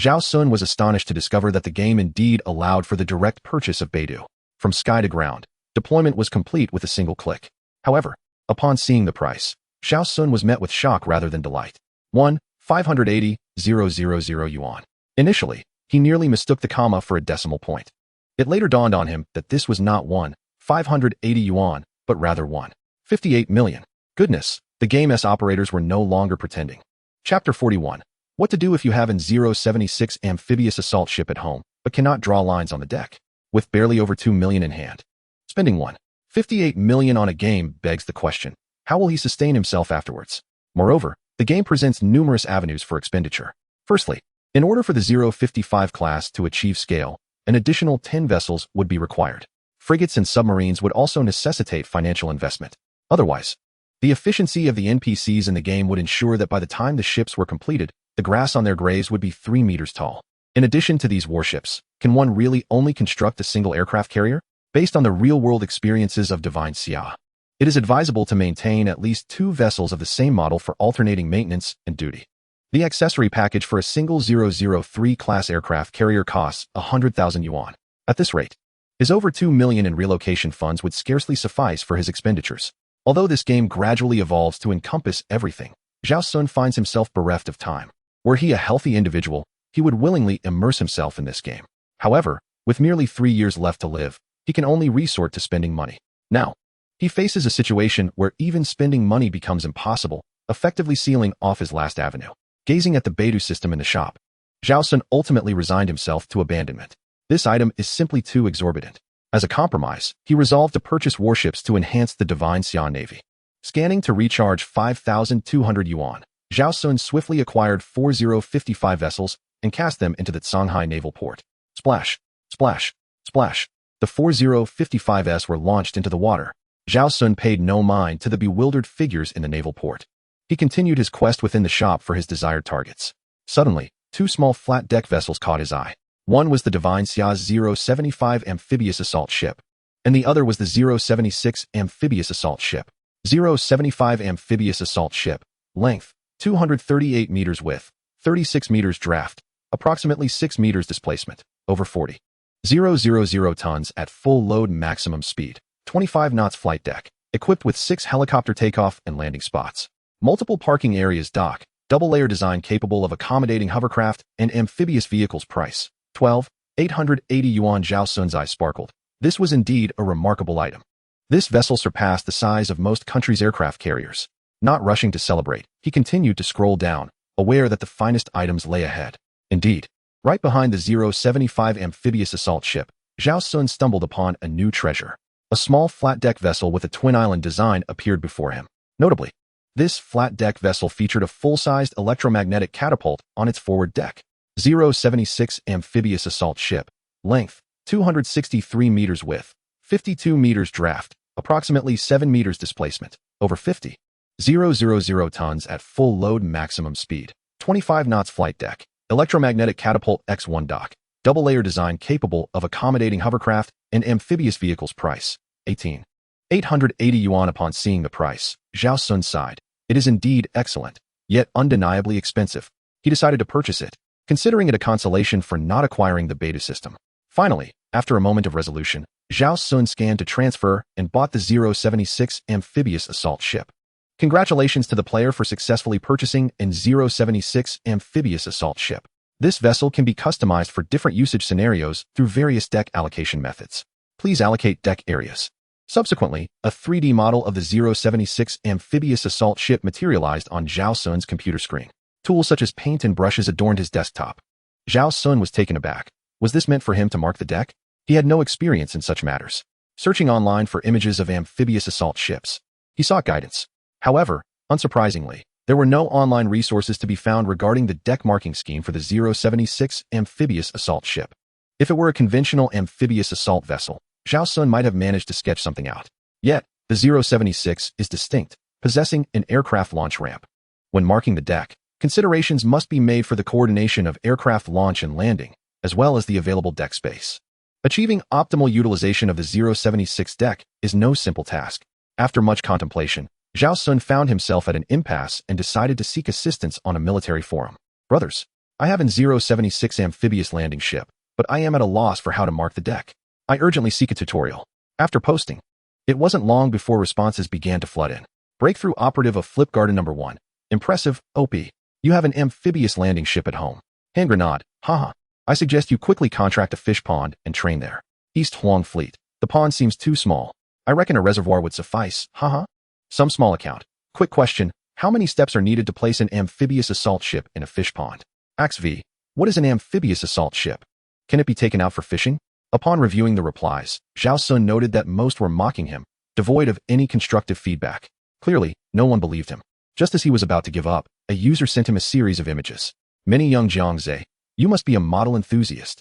Speaker 1: Zhao Xun was astonished to discover that the game indeed allowed for the direct purchase of Beidou. From sky to ground, deployment was complete with a single click. However, upon seeing the price, Zhao Xun was met with shock rather than delight. 1,580,000 yuan. Initially, he nearly mistook the comma for a decimal point. It later dawned on him that this was not 1,580 yuan, but rather 1,58 million. Goodness, the game's operators were no longer pretending. Chapter 41. What to do if you have an 076 amphibious assault ship at home, but cannot draw lines on the deck, with barely over 2 million in hand. Spending 1,58 million on a game begs the question, how will he sustain himself afterwards? Moreover, the game presents numerous avenues for expenditure. Firstly, in order for the 055 class to achieve scale, an additional 10 vessels would be required. Frigates and submarines would also necessitate financial investment. Otherwise, the efficiency of the NPCs in the game would ensure that by the time the ships were completed, the grass on their graves would be 3 meters tall. In addition to these warships, can one really only construct a single aircraft carrier? Based on the real-world experiences of Divine Xia, it is advisable to maintain at least 2 vessels of the same model for alternating maintenance and duty. The accessory package for a single 003 class aircraft carrier costs 100,000 yuan. At this rate, his over 2 million in relocation funds would scarcely suffice for his expenditures. Although this game gradually evolves to encompass everything, Zhao Xun finds himself bereft of time. Were he a healthy individual, he would willingly immerse himself in this game. However, with merely 3 years left to live, he can only resort to spending money. Now, he faces a situation where even spending money becomes impossible, effectively sealing off his last avenue. Gazing at the Beidou system in the shop, Zhao Xun ultimately resigned himself to abandonment. This item is simply too exorbitant. As a compromise, he resolved to purchase warships to enhance the Divine Xia Navy. Scanning to recharge 5,200 yuan, Zhao Xun swiftly acquired 4055 vessels and cast them into the Shanghai naval port. Splash, splash, splash. The 4055s were launched into the water. Zhao Xun paid no mind to the bewildered figures in the naval port. He continued his quest within the shop for his desired targets. Suddenly, 2 small flat-deck vessels caught his eye. One was the Divine Xia's 075 amphibious assault ship, and the other was the 076 amphibious assault ship. 075 amphibious assault ship, length, 238 meters width, 36 meters draft, approximately 6 meters displacement, over 40,000 tons at full load maximum speed, 25 knots flight deck, equipped with 6 helicopter takeoff and landing spots. Multiple parking areas dock, double-layer design capable of accommodating hovercraft and amphibious vehicles. Price, 12,880 yuan. Zhao Xun's eyes sparkled. This was indeed a remarkable item. This vessel surpassed the size of most countries' aircraft carriers. Not rushing to celebrate, he continued to scroll down, aware that the finest items lay ahead. Indeed, right behind the 075 amphibious assault ship, Zhao Xun stumbled upon a new treasure. A small flat-deck vessel with a twin-island design appeared before him. Notably, this flat-deck vessel featured a full-sized electromagnetic catapult on its forward deck. 076 amphibious assault ship, length, 263 meters width, 52 meters draft, approximately 7 meters displacement, over 50,000 tons at full load maximum speed, 25 knots flight deck, electromagnetic catapult X1 dock, double-layer design capable of accommodating hovercraft and amphibious vehicles. Price, 18,880 yuan. Upon seeing the price, Zhao Xun sighed. It is indeed excellent, yet undeniably expensive. He decided to purchase it, considering it a consolation for not acquiring the Beidou system. Finally, after a moment of resolution, Zhao Xun scanned to transfer and bought the 076 amphibious assault ship. Congratulations to the player for successfully purchasing an 076 amphibious assault ship. This vessel can be customized for different usage scenarios through various deck allocation methods. Please allocate deck areas. Subsequently, a 3D model of the 076 amphibious assault ship materialized on Zhao Xun's computer screen. Tools such as paint and brushes adorned his desktop. Zhao Xun was taken aback. Was this meant for him to mark the deck? He had no experience in such matters. Searching online for images of amphibious assault ships, he sought guidance. However, unsurprisingly, there were no online resources to be found regarding the deck marking scheme for the 076 amphibious assault ship. If it were a conventional amphibious assault vessel, Zhao Xun might have managed to sketch something out. Yet, the 076 is distinct, possessing an aircraft launch ramp. When marking the deck, considerations must be made for the coordination of aircraft launch and landing, as well as the available deck space. Achieving optimal utilization of the 076 deck is no simple task. After much contemplation, Zhao Xun found himself at an impasse and decided to seek assistance on a military forum. Brothers, I have an 076 amphibious landing ship, but I am at a loss for how to mark the deck. I urgently seek a tutorial. After posting, it wasn't long before responses began to flood in. Breakthrough operative of Flip Garden number 1. Impressive, OP. You have an amphibious landing ship at home. Hand grenade, haha. I suggest you quickly contract a fish pond and train there. East Huang Fleet. The pond seems too small. I reckon a reservoir would suffice, haha. Some small account. Quick question, how many steps are needed to place an amphibious assault ship in a fish pond? XV. What is an amphibious assault ship? Can it be taken out for fishing? Upon reviewing the replies, Zhao Xun noted that most were mocking him, devoid of any constructive feedback. Clearly, no one believed him. Just as he was about to give up, a user sent him a series of images. Many young Jiangze, you must be a model enthusiast.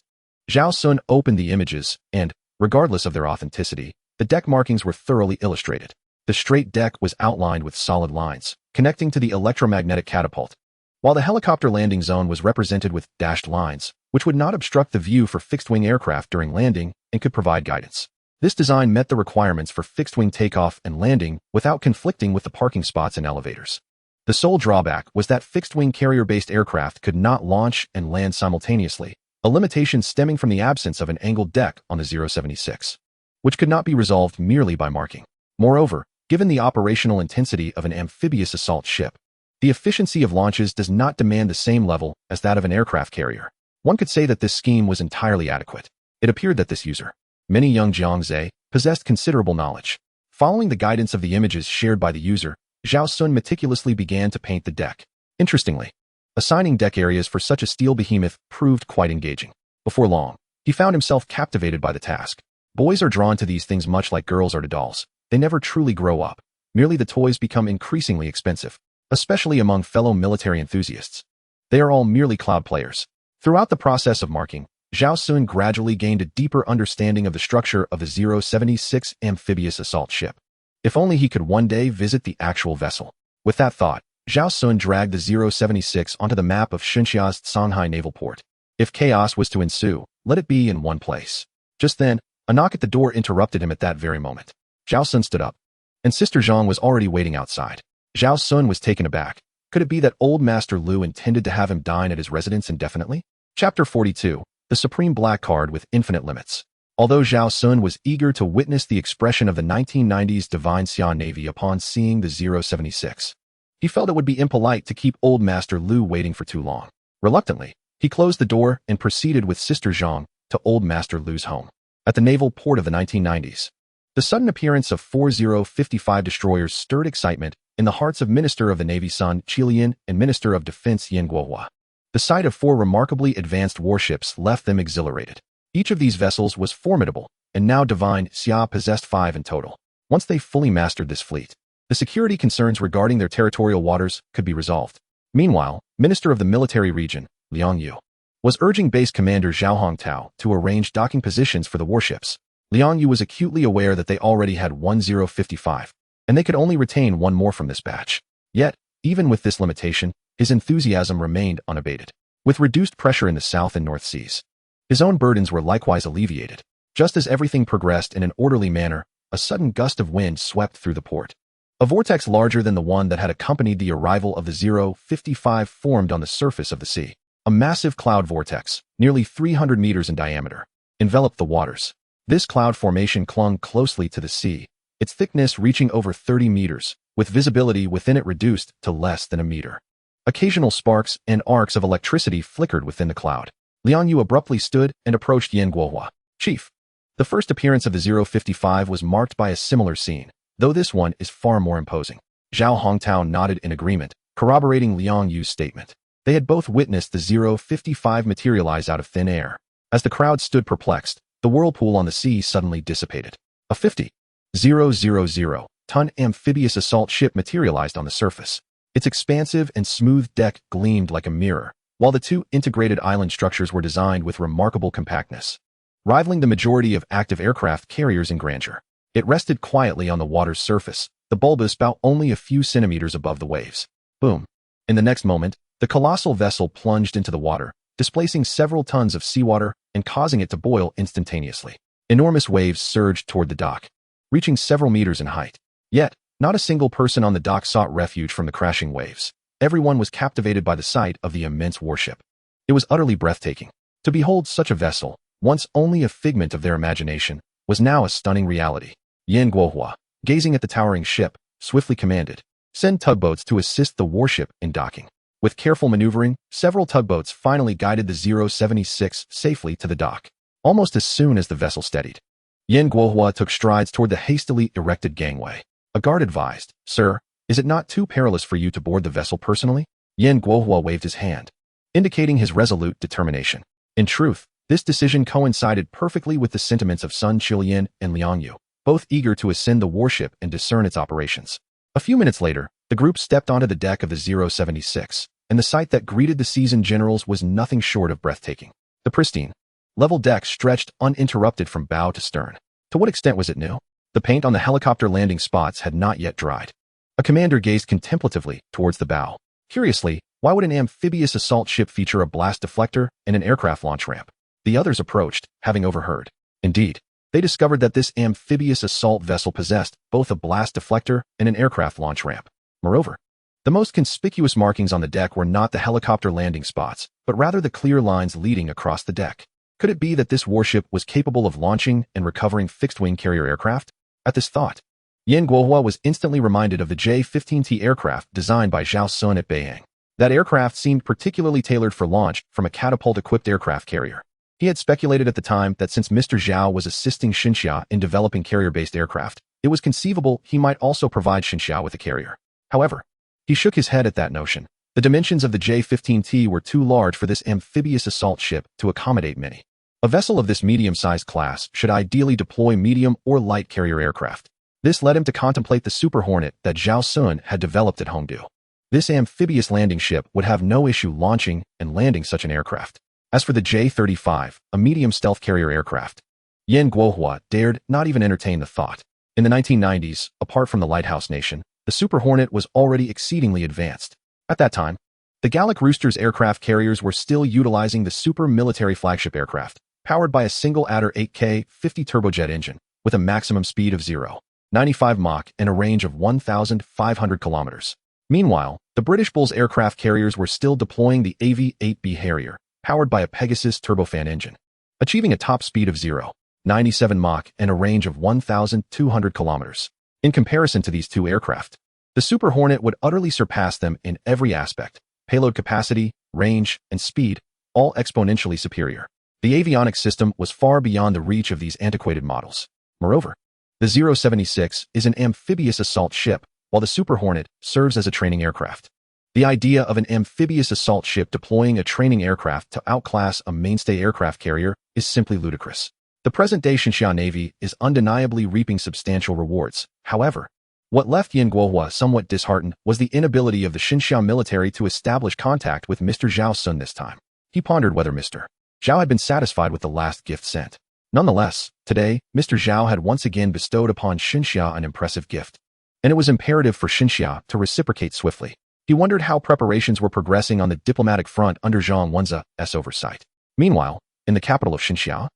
Speaker 1: Zhao Xun opened the images and, Regardless of their authenticity, the deck markings were thoroughly illustrated. The straight deck was outlined with solid lines, connecting to the electromagnetic catapult, while the helicopter landing zone was represented with dashed lines, which would not obstruct the view for fixed-wing aircraft during landing and could provide guidance. This design met the requirements for fixed-wing takeoff and landing without conflicting with the parking spots and elevators. The sole drawback was that fixed-wing carrier-based aircraft could not launch and land simultaneously, a limitation stemming from the absence of an angled deck on the 076, which could not be resolved merely by marking. Moreover, given the operational intensity of an amphibious assault ship, the efficiency of launches does not demand the same level as that of an aircraft carrier. One could say that this scheme was entirely adequate. It appeared that this user, many young Jiangze, possessed considerable knowledge. Following the guidance of the images shared by the user, Zhao Xun meticulously began to paint the deck. Interestingly, assigning deck areas for such a steel behemoth proved quite engaging. Before long, he found himself captivated by the task. Boys are drawn to these things much like girls are to dolls. They never truly grow up. Merely the toys become increasingly expensive, especially among fellow military enthusiasts. They are all merely cloud players. Throughout the process of marking, Zhao Xun gradually gained a deeper understanding of the structure of the 076 amphibious assault ship. If only he could one day visit the actual vessel. With that thought, Zhao Xun dragged the 076 onto the map of Xinxia's Shanghai Naval Port. If chaos was to ensue, let it be in one place. Just then, a knock at the door interrupted him at that very moment. Zhao Xun stood up, and Sister Zhang was already waiting outside. Zhao Xun was taken aback. Could it be that old Master Lu intended to have him dine at his residence indefinitely? Chapter 42, The Supreme Black Card with Infinite Limits. Although Zhao Xun was eager to witness the expression of the 1990s Divine Xia Navy upon seeing the 076, he felt it would be impolite to keep old Master Lu waiting for too long. Reluctantly, he closed the door and proceeded with Sister Zhang to old Master Lu's home. At the naval port of the 1990s, the sudden appearance of 4055 destroyers stirred excitement in the hearts of Minister of the Navy Sun Qilian and Minister of Defense Yan Guohua. The sight of 4 remarkably advanced warships left them exhilarated. Each of these vessels was formidable, and now Divine Xia possessed 5 in total. Once they fully mastered this fleet, the security concerns regarding their territorial waters could be resolved. Meanwhile, Minister of the Military Region, Liang Yu, was urging Base Commander Zhao Hongtao to arrange docking positions for the warships. Liang Yu was acutely aware that they already had 1055, and they could only retain 1 more from this batch. Yet, even with this limitation, his enthusiasm remained unabated. With reduced pressure in the South and North Seas, his own burdens were likewise alleviated. Just as everything progressed in an orderly manner, a sudden gust of wind swept through the port. A vortex larger than the one that had accompanied the arrival of the 055 formed on the surface of the sea. A massive cloud vortex, nearly 300 meters in diameter, enveloped the waters. This cloud formation clung closely to the sea, its thickness reaching over 30 meters, with visibility within it reduced to less than a meter. Occasional sparks and arcs of electricity flickered within the cloud. Liang Yu abruptly stood and approached Yan Guohua. Chief. The first appearance of the 055 was marked by a similar scene, though this one is far more imposing. Zhao Hongtao nodded in agreement, corroborating Liang Yu's statement. They had both witnessed the 055 materialize out of thin air. As the crowd stood perplexed, the whirlpool on the sea suddenly dissipated. A 50,000-ton amphibious assault ship materialized on the surface. Its expansive and smooth deck gleamed like a mirror, while the 2 integrated island structures were designed with remarkable compactness, rivaling the majority of active aircraft carriers in grandeur. It rested quietly on the water's surface, the bulbous bow only a few centimeters above the waves. Boom. In the next moment, the colossal vessel plunged into the water, displacing several tons of seawater and causing it to boil instantaneously. Enormous waves surged toward the dock, reaching several meters in height. Yet, not a single person on the dock sought refuge from the crashing waves. Everyone was captivated by the sight of the immense warship. It was utterly breathtaking. To behold such a vessel, once only a figment of their imagination, was now a stunning reality. Yan Guohua, gazing at the towering ship, swiftly commanded, "Send tugboats to assist the warship in docking." With careful maneuvering, several tugboats finally guided the 076 safely to the dock. Almost as soon as the vessel steadied, Yan Guohua took strides toward the hastily erected gangway. A guard advised, "Sir, is it not too perilous for you to board the vessel personally?" Yan Guohua waved his hand, indicating his resolute determination. In truth, this decision coincided perfectly with the sentiments of Sun Qilian and Liang Yu, both eager to ascend the warship and discern its operations. A few minutes later, the group stepped onto the deck of the 076, and the sight that greeted the seasoned generals was nothing short of breathtaking. The pristine, Level deck stretched uninterrupted from bow to stern. To what extent was it new? The paint on the helicopter landing spots had not yet dried. A commander gazed contemplatively towards the bow. Curiously, why would an amphibious assault ship feature a blast deflector and an aircraft launch ramp? The others approached, having overheard. Indeed, they discovered that this amphibious assault vessel possessed both a blast deflector and an aircraft launch ramp. Moreover, the most conspicuous markings on the deck were not the helicopter landing spots, but rather the clear lines leading across the deck. Could it be that this warship was capable of launching and recovering fixed-wing carrier aircraft? At this thought, Yin Guohua was instantly reminded of the J-15T aircraft designed by Zhao Xun at Beiyang. That aircraft seemed particularly tailored for launch from a catapult-equipped aircraft carrier. He had speculated at the time that since Mr. Zhao was assisting Xinxia in developing carrier-based aircraft, it was conceivable he might also provide Xinxia with a carrier. However, he shook his head at that notion. The dimensions of the J-15T were too large for this amphibious assault ship to accommodate many. A vessel of this medium-sized class should ideally deploy medium or light carrier aircraft. This led him to contemplate the Super Hornet that Zhao Xun had developed at Hongdu. This amphibious landing ship would have no issue launching and landing such an aircraft. As for the J-35, a medium stealth carrier aircraft, Yin Guohua dared not even entertain the thought. In the 1990s, apart from the Lighthouse Nation, the Super Hornet was already exceedingly advanced. At that time, the Galactic Roosters aircraft carriers were still utilizing the super military flagship aircraft, powered by a single Adder 8K 50 turbojet engine, with a maximum speed of 0.95 Mach and a range of 1,500 kilometers. Meanwhile, the British Bulls aircraft carriers were still deploying the AV-8B Harrier, powered by a Pegasus turbofan engine, achieving a top speed of 0.97 Mach and a range of 1,200 kilometers. In comparison to these two aircraft, the Super Hornet would utterly surpass them in every aspect: payload capacity, range, and speed, all exponentially superior. The avionics system was far beyond the reach of these antiquated models. Moreover, the 076 is an amphibious assault ship, while the Super Hornet serves as a training aircraft. The idea of an amphibious assault ship deploying a training aircraft to outclass a mainstay aircraft carrier is simply ludicrous. The present-day Xinxia Navy is undeniably reaping substantial rewards. However, what left Yin Guohua somewhat disheartened was the inability of the Xinxia military to establish contact with Mr. Zhao Xun this time. He pondered whether Mr. Zhao had been satisfied with the last gift sent. Nonetheless, today, Mr. Zhao had once again bestowed upon Xinxia an impressive gift, and it was imperative for Xinxia to reciprocate swiftly. He wondered how preparations were progressing on the diplomatic front under Zhang Wen's oversight. Meanwhile, in the capital of Xinxia,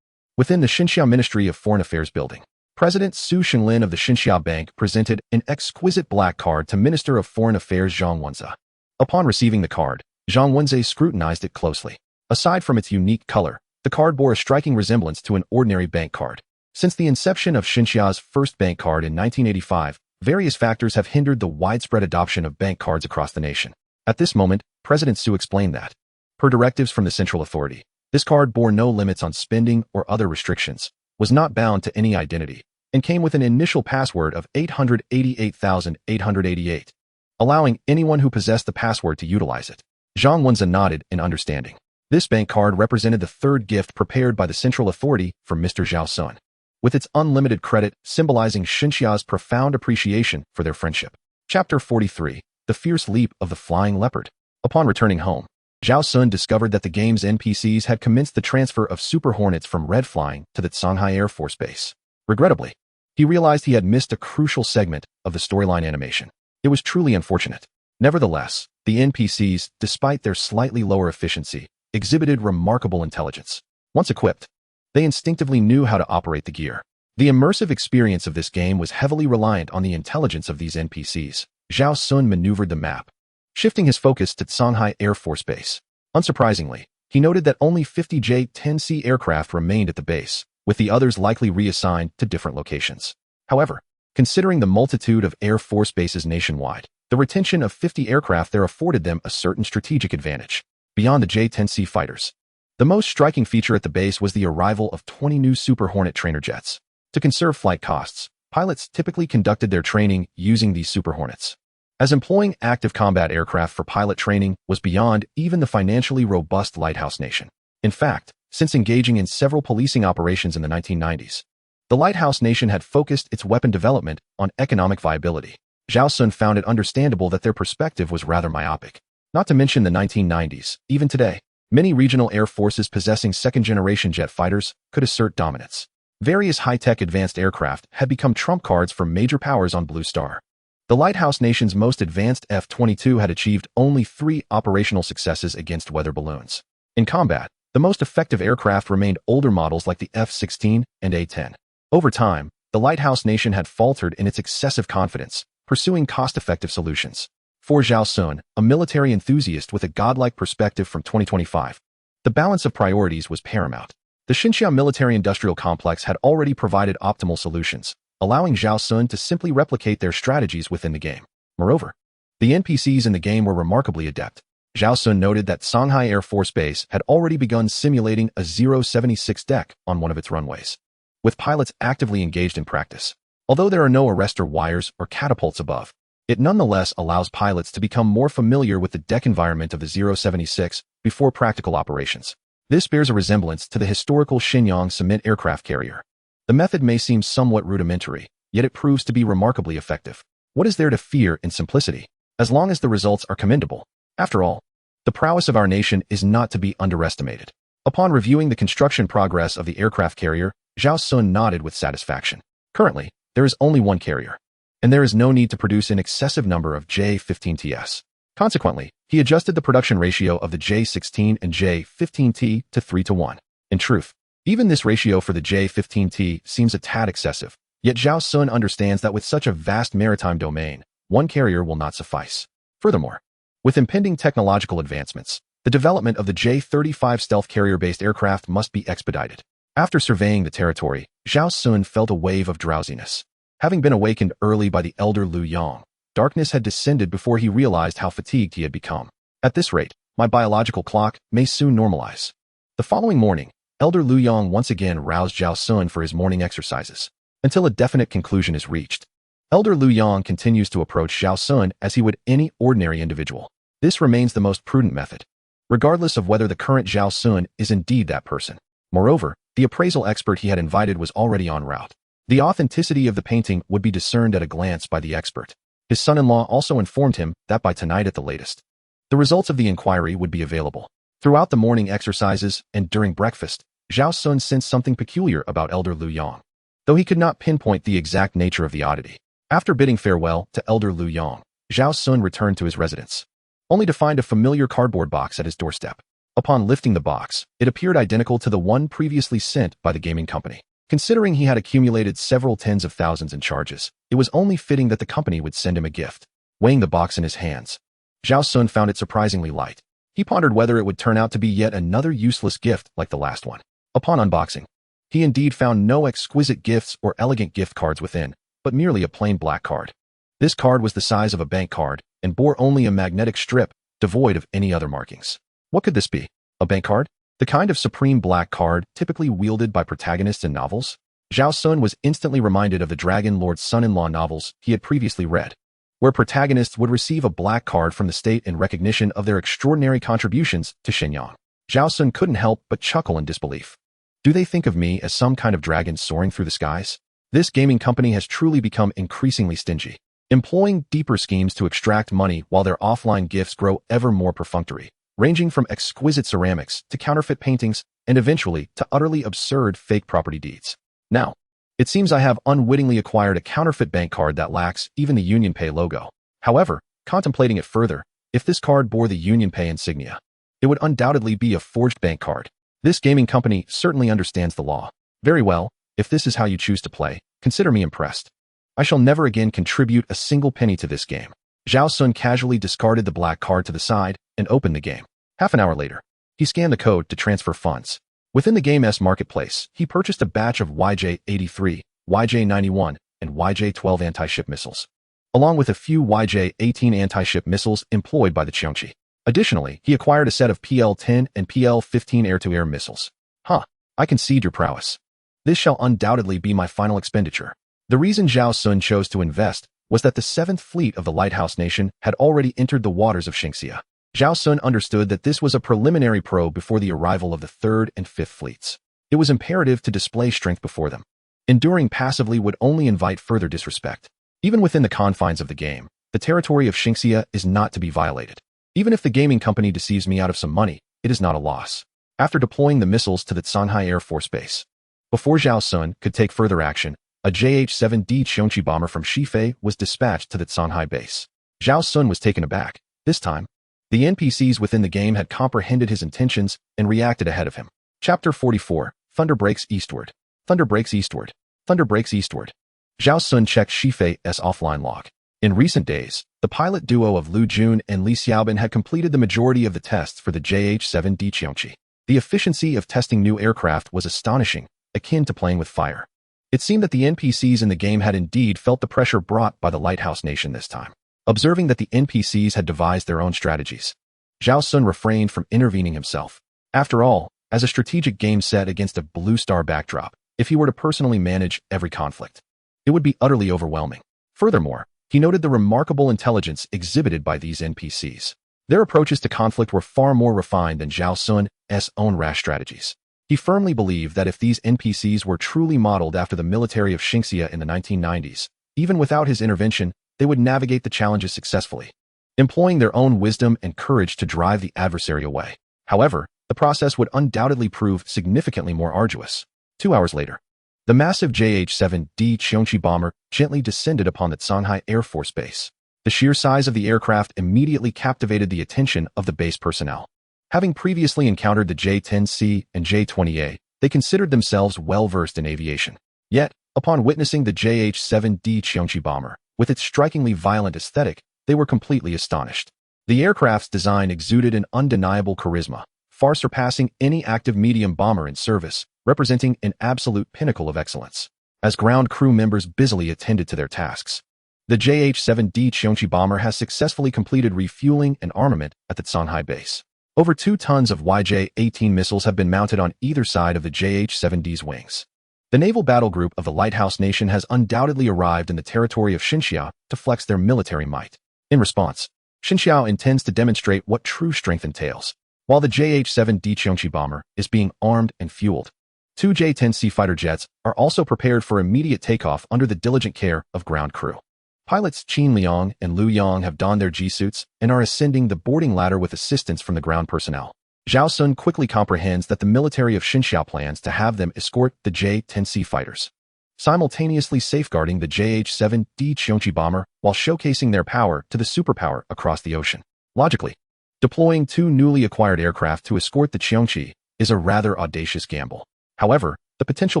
Speaker 1: within the Xinxia Ministry of Foreign Affairs building, President Su Xinlin of the Xinxia Bank presented an exquisite black card to Minister of Foreign Affairs Zhang Wenze. Upon receiving the card, Zhang Wenze scrutinized it closely. Aside from its unique color, the card bore a striking resemblance to an ordinary bank card. Since the inception of Xinxia's first bank card in 1985, various factors have hindered the widespread adoption of bank cards across the nation. At this moment, President Su explained that, per directives from the central authority, this card bore no limits on spending or other restrictions, was not bound to any identity, and came with an initial password of 888,888, allowing anyone who possessed the password to utilize it. Zhang Wenze nodded in understanding. This bank card represented the third gift prepared by the central authority for Mr. Zhao Xun, with its unlimited credit symbolizing Xinxia's profound appreciation for their friendship. Chapter 43, The Fierce Leap of the Flying Leopard. Upon returning home, Zhao Xun discovered that the game's NPCs had commenced the transfer of Super Hornets from Red Flying to the Shanghai Air Force Base. Regrettably, he realized he had missed a crucial segment of the storyline animation. It was truly unfortunate. Nevertheless, the NPCs, despite their slightly lower efficiency, exhibited remarkable intelligence. Once equipped, they instinctively knew how to operate the gear. The immersive experience of this game was heavily reliant on the intelligence of these NPCs. Zhao Xun maneuvered the map, shifting his focus to Shanghai Air Force Base. Unsurprisingly, he noted that only 50 J-10C aircraft remained at the base, with the others likely reassigned to different locations. However, considering the multitude of Air Force bases nationwide, the retention of 50 aircraft there afforded them a certain strategic advantage. Beyond the J-10C fighters, the most striking feature at the base was the arrival of 20 new Super Hornet trainer jets. To conserve flight costs, pilots typically conducted their training using these Super Hornets, as employing active combat aircraft for pilot training was beyond even the financially robust Lighthouse Nation. In fact, since engaging in several policing operations in the 1990s, the Lighthouse Nation had focused its weapon development on economic viability. Zhao Xun found it understandable that their perspective was rather myopic. Not to mention the 1990s, even today, Many regional air forces possessing second-generation jet fighters could assert dominance. Various high-tech advanced aircraft had become trump cards for major powers on Blue Star. The Lighthouse Nation's most advanced F-22 had achieved only 3 operational successes against weather balloons. In combat, the most effective aircraft remained older models like the F-16 and A-10. Over time, the Lighthouse Nation had faltered in its excessive confidence, pursuing cost-effective solutions. For Zhao Xun, a military enthusiast with a godlike perspective from 2025, the balance of priorities was paramount. The Xinjiang military-industrial complex had already provided optimal solutions, allowing Zhao Xun to simply replicate their strategies within the game. Moreover, the NPCs in the game were remarkably adept. Zhao Xun noted that Shanghai Air Force Base had already begun simulating a 076 deck on one of its runways, with pilots actively engaged in practice. Although there are no arrestor wires or catapults above, it nonetheless allows pilots to become more familiar with the deck environment of the 076 before practical operations. This bears a resemblance to the historical Shenyang cement aircraft carrier. The method may seem somewhat rudimentary, yet it proves to be remarkably effective. What is there to fear in simplicity, as long as the results are commendable? After all, the prowess of our nation is not to be underestimated. Upon reviewing the construction progress of the aircraft carrier, Zhao Xun nodded with satisfaction. Currently, there is only one carrier, and there is no need to produce an excessive number of J-15Ts. Consequently, he adjusted the production ratio of the J-16 and J-15T to 3:1. In truth, even this ratio for the J-15T seems a tad excessive, yet Zhao Xun understands that with such a vast maritime domain, one carrier will not suffice. Furthermore, with impending technological advancements, the development of the J-35 stealth carrier-based aircraft must be expedited. After surveying the territory, Zhao Xun felt a wave of drowsiness. Having been awakened early by the elder Liu Yang, darkness had descended before he realized how fatigued he had become. At this rate, my biological clock may soon normalize. The following morning, Elder Liu Yang once again roused Zhao Xun for his morning exercises, until a definite conclusion is reached. Elder Liu Yang continues to approach Zhao Xun as he would any ordinary individual. This remains the most prudent method, regardless of whether the current Zhao Xun is indeed that person. Moreover, the appraisal expert he had invited was already en route. The authenticity of the painting would be discerned at a glance by the expert. His son-in-law also informed him that by tonight at the latest, the results of the inquiry would be available. Throughout the morning exercises and during breakfast, Zhao Xun sensed something peculiar about Elder Liu Yang, though he could not pinpoint the exact nature of the oddity. After bidding farewell to Elder Liu Yang, Zhao Xun returned to his residence, only to find a familiar cardboard box at his doorstep. Upon lifting the box, it appeared identical to the one previously sent by the gaming company. Considering he had accumulated several tens of thousands in charges, it was only fitting that the company would send him a gift. Weighing the box in his hands, Zhao Xun found it surprisingly light. He pondered whether it would turn out to be yet another useless gift like the last one. Upon unboxing, he indeed found no exquisite gifts or elegant gift cards within, but merely a plain black card. This card was the size of a bank card and bore only a magnetic strip, devoid of any other markings. What could this be? A bank card? The kind of supreme black card typically wielded by protagonists in novels? Zhao Xun was instantly reminded of the Dragon Lord's son-in-law novels he had previously read, where protagonists would receive a black card from the state in recognition of their extraordinary contributions to Shenyang. Zhao Xun couldn't help but chuckle in disbelief. Do they think of me as some kind of dragon soaring through the skies? This gaming company has truly become increasingly stingy, employing deeper schemes to extract money while their offline gifts grow ever more perfunctory, ranging from exquisite ceramics to counterfeit paintings and eventually to utterly absurd fake property deeds. Now, it seems I have unwittingly acquired a counterfeit bank card that lacks even the UnionPay logo. However, contemplating it further, if this card bore the UnionPay insignia, it would undoubtedly be a forged bank card. This gaming company certainly understands the law. Very well, if this is how you choose to play, consider me impressed. I shall never again contribute a single penny to this game. Zhao Xun casually discarded the black card to the side and opened the game. Half an hour later, he scanned the code to transfer funds. Within the game's marketplace, he purchased a batch of YJ-83, YJ-91, and YJ-12 anti-ship missiles, along with a few YJ-18 anti-ship missiles employed by the Qiongqi. Additionally, he acquired a set of PL-10 and PL-15 air-to-air missiles. I concede your prowess. This shall undoubtedly be my final expenditure. The reason Zhao Xun chose to invest was that the 7th Fleet of the Lighthouse Nation had already entered the waters of Xinxia. Zhao Xun understood that this was a preliminary probe before the arrival of the 3rd and 5th Fleets. It was imperative to display strength before them. Enduring passively would only invite further disrespect. Even within the confines of the game, the territory of Xinxia is not to be violated. Even if the gaming company deceives me out of some money, it is not a loss. After deploying the missiles to the Shanghai Air Force Base, before Zhao Xun could take further action, a JH-7D Qiongqi bomber from Sci-Fi was dispatched to the Shanghai base. Zhao Xun was taken aback. This time, the NPCs within the game had comprehended his intentions and reacted ahead of him. Chapter 44, Thunder Breaks Eastward. Thunder Breaks Eastward. Thunder Breaks Eastward. Zhao Xun checked Sci-Fi's offline log. In recent days, the pilot duo of Lu Jun and Li Xiaobin had completed the majority of the tests for the JH-7D Qiongqi. The efficiency of testing new aircraft was astonishing, akin to playing with fire. It seemed that the NPCs in the game had indeed felt the pressure brought by the Lighthouse Nation this time. Observing that the NPCs had devised their own strategies, Zhao Xun refrained from intervening himself. After all, as a strategic game set against a blue star backdrop, if he were to personally manage every conflict, it would be utterly overwhelming. Furthermore, he noted the remarkable intelligence exhibited by these NPCs. Their approaches to conflict were far more refined than Zhao Xun's own rash strategies. He firmly believed that if these NPCs were truly modeled after the military of Xingxia in the 1990s, even without his intervention, they would navigate the challenges successfully, employing their own wisdom and courage to drive the adversary away. However, the process would undoubtedly prove significantly more arduous. 2 hours later, the massive JH-7D Qiongqi bomber gently descended upon the Shanghai Air Force Base. The sheer size of the aircraft immediately captivated the attention of the base personnel. Having previously encountered the J-10C and J-20A, they considered themselves well-versed in aviation. Yet, upon witnessing the JH-7D Qiongqi bomber, with its strikingly violent aesthetic, they were completely astonished. The aircraft's design exuded an undeniable charisma, far surpassing any active medium bomber in service, representing an absolute pinnacle of excellence. As ground crew members busily attended to their tasks, the JH-7D Qiongqi bomber has successfully completed refueling and armament at the Shanghai base. Over 2 tons of YJ-18 missiles have been mounted on either side of the JH-7D's wings. The naval battle group of the Lighthouse Nation has undoubtedly arrived in the territory of Xinxia to flex their military might. In response, Xinxia intends to demonstrate what true strength entails. While the JH-7D Qiongqi bomber is being armed and fueled, 2 J-10C fighter jets are also prepared for immediate takeoff under the diligent care of ground crew. Pilots Qin Liang and Lu Yang have donned their G-suits and are ascending the boarding ladder with assistance from the ground personnel. Zhao Xun quickly comprehends that the military of Xinxia plans to have them escort the J-10C fighters, simultaneously safeguarding the JH-7D Qiongqi bomber while showcasing their power to the superpower across the ocean. Logically, deploying 2 newly acquired aircraft to escort the Qiongqi is a rather audacious gamble. However, the potential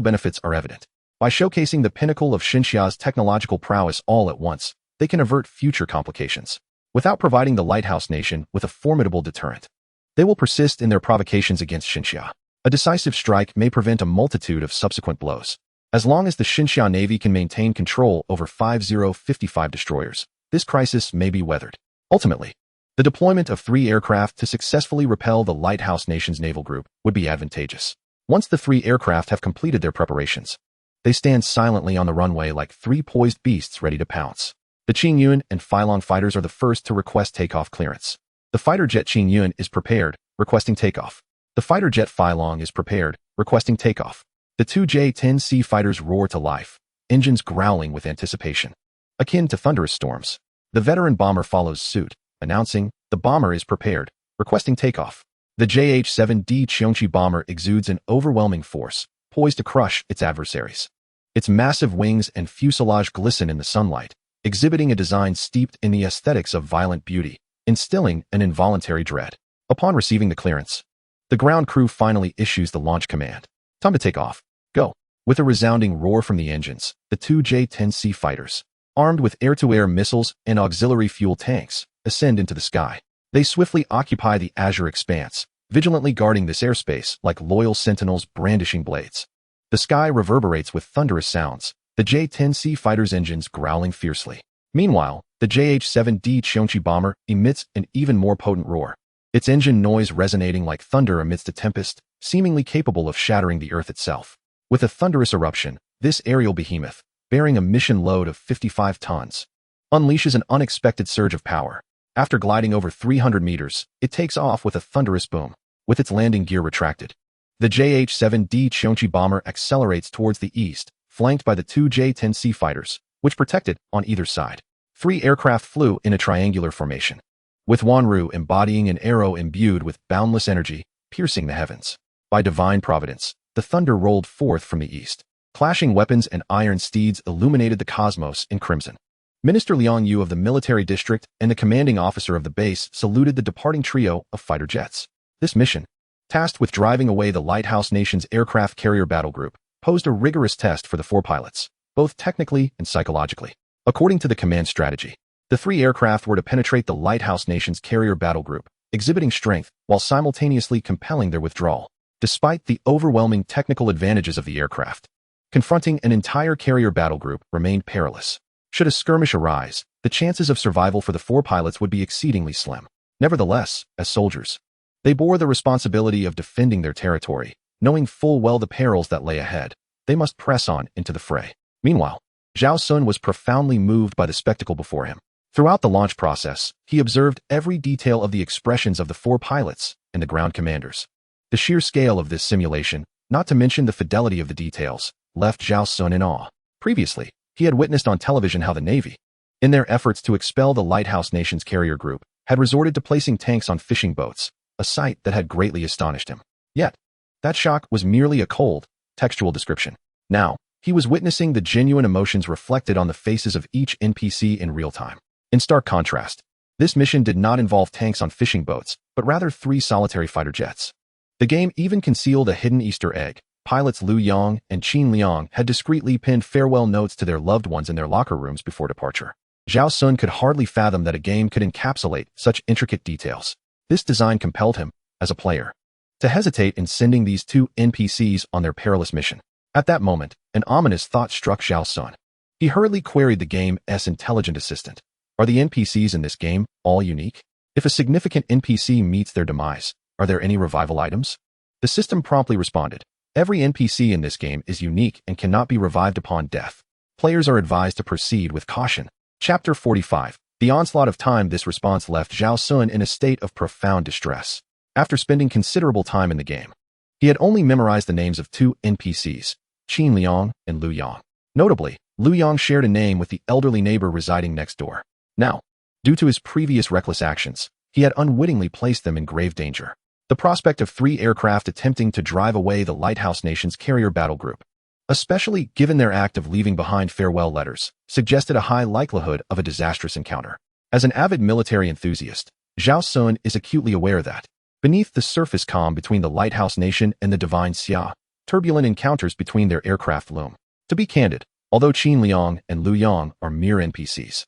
Speaker 1: benefits are evident. By showcasing the pinnacle of Xinxia's technological prowess all at once, they can avert future complications. Without providing the Lighthouse Nation with a formidable deterrent, they will persist in their provocations against Xinxia. A decisive strike may prevent a multitude of subsequent blows. As long as the Xinxia Navy can maintain control over 5055 destroyers, this crisis may be weathered. Ultimately, the deployment of 3 aircraft to successfully repel the Lighthouse Nation's naval group would be advantageous. Once the 3 aircraft have completed their preparations, they stand silently on the runway like 3 poised beasts ready to pounce. The Qingyuan and Filong fighters are the first to request takeoff clearance. The fighter jet Qingyuan is prepared, requesting takeoff. The fighter jet Filong is prepared, requesting takeoff. The 2 J-10C fighters roar to life, engines growling with anticipation, akin to thunderous storms. The veteran bomber follows suit, announcing, the bomber is prepared, requesting takeoff. The JH-7D Qiongqi bomber exudes an overwhelming force, poised to crush its adversaries. Its massive wings and fuselage glisten in the sunlight, exhibiting a design steeped in the aesthetics of violent beauty, instilling an involuntary dread. Upon receiving the clearance, the ground crew finally issues the launch command. Time to take off. Go. With a resounding roar from the engines, the 2 J-10C fighters, armed with air-to-air missiles and auxiliary fuel tanks, ascend into the sky. They swiftly occupy the azure expanse, vigilantly guarding this airspace like loyal sentinels brandishing blades. The sky reverberates with thunderous sounds, the J-10C fighters' engines growling fiercely. Meanwhile, the JH-7D Qiongqi bomber emits an even more potent roar, its engine noise resonating like thunder amidst a tempest, seemingly capable of shattering the earth itself. With a thunderous eruption, this aerial behemoth, bearing a mission load of 55 tons, unleashes an unexpected surge of power. After gliding over 300 meters, it takes off with a thunderous boom, with its landing gear retracted. The JH-7D Qiongqi bomber accelerates towards the east, flanked by the 2 J-10C fighters, which protect it on either side. 3 aircraft flew in a triangular formation, with Wanru embodying an arrow imbued with boundless energy, piercing the heavens. By divine providence, the thunder rolled forth from the east. Clashing weapons and iron steeds illuminated the cosmos in crimson. Minister Liang Yu of the military district and the commanding officer of the base saluted the departing trio of fighter jets. This mission, tasked with driving away the Lighthouse Nation's aircraft carrier battle group, posed a rigorous test for the 4 pilots, both technically and psychologically. According to the command strategy, the 3 aircraft were to penetrate the Lighthouse Nation's carrier battle group, exhibiting strength while simultaneously compelling their withdrawal. Despite the overwhelming technical advantages of the aircraft, confronting an entire carrier battle group remained perilous. Should a skirmish arise, the chances of survival for the 4 pilots would be exceedingly slim. Nevertheless, as soldiers, they bore the responsibility of defending their territory, knowing full well the perils that lay ahead. They must press on into the fray. Meanwhile, Zhao Xun was profoundly moved by the spectacle before him. Throughout the launch process, he observed every detail of the expressions of the 4 pilots and the ground commanders. The sheer scale of this simulation, not to mention the fidelity of the details, left Zhao Xun in awe. Previously, he had witnessed on television how the Navy, in their efforts to expel the Lighthouse Nation's carrier group, had resorted to placing tanks on fishing boats, a sight that had greatly astonished him. Yet, that shock was merely a cold, textual description. Now, he was witnessing the genuine emotions reflected on the faces of each NPC in real time. In stark contrast, this mission did not involve tanks on fishing boats, but rather 3 solitary fighter jets. The game even concealed a hidden Easter egg. Pilots Liu Yang and Qin Liang had discreetly pinned farewell notes to their loved ones in their locker rooms before departure. Zhao Xun could hardly fathom that a game could encapsulate such intricate details. This design compelled him, as a player, to hesitate in sending these 2 NPCs on their perilous mission. At that moment, an ominous thought struck Zhao Xun. He hurriedly queried the game's intelligent assistant. Are the NPCs in this game all unique? If a significant NPC meets their demise, are there any revival items? The system promptly responded. Every NPC in this game is unique and cannot be revived upon death. Players are advised to proceed with caution. Chapter 45. The onslaught of time. This response left Zhao Xun in a state of profound distress. After spending considerable time in the game, he had only memorized the names of 2 NPCs, Qin Liang and Liu Yang. Notably, Liu Yang shared a name with the elderly neighbor residing next door. Now, due to his previous reckless actions, he had unwittingly placed them in grave danger. The prospect of 3 aircraft attempting to drive away the Lighthouse Nation's carrier battle group, especially given their act of leaving behind farewell letters, suggested a high likelihood of a disastrous encounter. As an avid military enthusiast, Zhao Xun is acutely aware that, beneath the surface calm between the Lighthouse Nation and the Divine Xia, turbulent encounters between their aircraft loom. To be candid, although Qin Liang and Liu Yang are mere NPCs,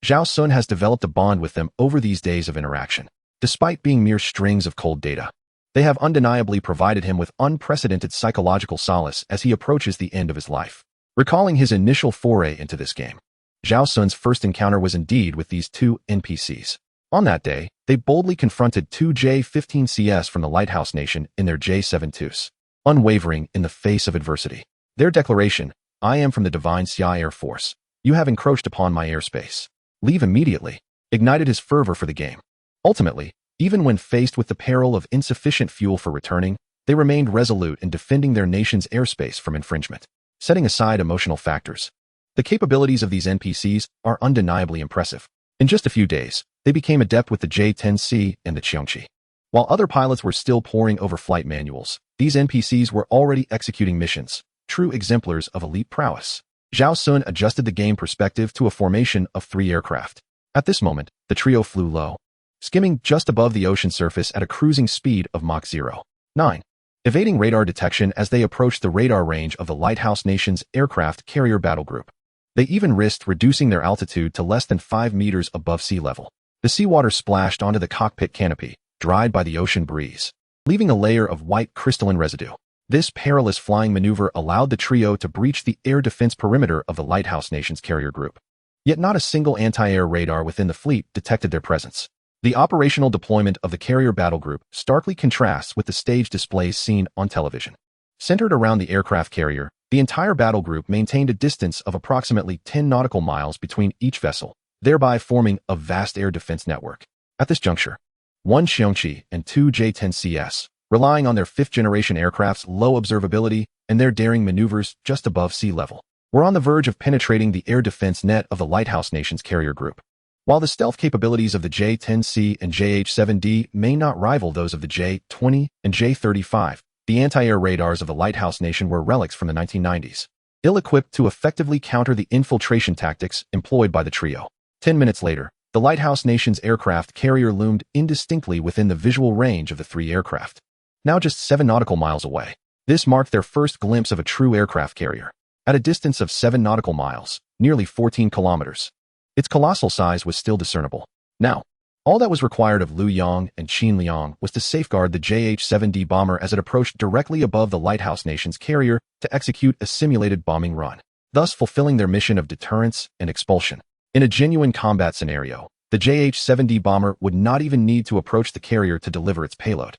Speaker 1: Zhao Xun has developed a bond with them over these days of interaction. Despite being mere strings of cold data, they have undeniably provided him with unprecedented psychological solace as he approaches the end of his life. Recalling his initial foray into this game, Zhao Xun's first encounter was indeed with these 2 NPCs. On that day, they boldly confronted 2 J-15CS from the Lighthouse Nation in their J-72s, unwavering in the face of adversity. Their declaration, "I am from the Divine Xia Air Force. You have encroached upon my airspace. Leave immediately," ignited his fervor for the game. Ultimately, even when faced with the peril of insufficient fuel for returning, they remained resolute in defending their nation's airspace from infringement. Setting aside emotional factors, the capabilities of these NPCs are undeniably impressive. In just a few days, they became adept with the J-10C and the Qiongqi. While other pilots were still poring over flight manuals, these NPCs were already executing missions, true exemplars of elite prowess. Zhao Xun adjusted the game perspective to a formation of 3 aircraft. At this moment, the trio flew low, skimming just above the ocean surface at a cruising speed of Mach 0.9, evading radar detection as they approached the radar range of the Lighthouse Nation's aircraft carrier battle group. They even risked reducing their altitude to less than 5 meters above sea level. The seawater splashed onto the cockpit canopy, dried by the ocean breeze, leaving a layer of white crystalline residue. This perilous flying maneuver allowed the trio to breach the air defense perimeter of the Lighthouse Nation's carrier group. Yet not a single anti-air radar within the fleet detected their presence. The operational deployment of the carrier battle group starkly contrasts with the stage displays seen on television. Centered around the aircraft carrier, the entire battle group maintained a distance of approximately 10 nautical miles between each vessel, thereby forming a vast air defense network. At this juncture, 1 Qiongqi and 2 J-10CS, relying on their 5th-generation aircraft's low observability and their daring maneuvers just above sea level, were on the verge of penetrating the air defense net of the Lighthouse Nation's carrier group. While the stealth capabilities of the J-10C and JH-7D may not rival those of the J-20 and J-35, the anti-air radars of the Lighthouse Nation were relics from the 1990s, ill-equipped to effectively counter the infiltration tactics employed by the trio. 10 minutes later, the Lighthouse Nation's aircraft carrier loomed indistinctly within the visual range of the three aircraft. Now just 7 nautical miles away. This marked their first glimpse of a true aircraft carrier. At a distance of 7 nautical miles, nearly 14 kilometers, its colossal size was still discernible. Now, all that was required of Liu Yang and Qin Liang was to safeguard the JH-7D bomber as it approached directly above the Lighthouse Nation's carrier to execute a simulated bombing run, thus fulfilling their mission of deterrence and expulsion. In a genuine combat scenario, the JH-7D bomber would not even need to approach the carrier to deliver its payload,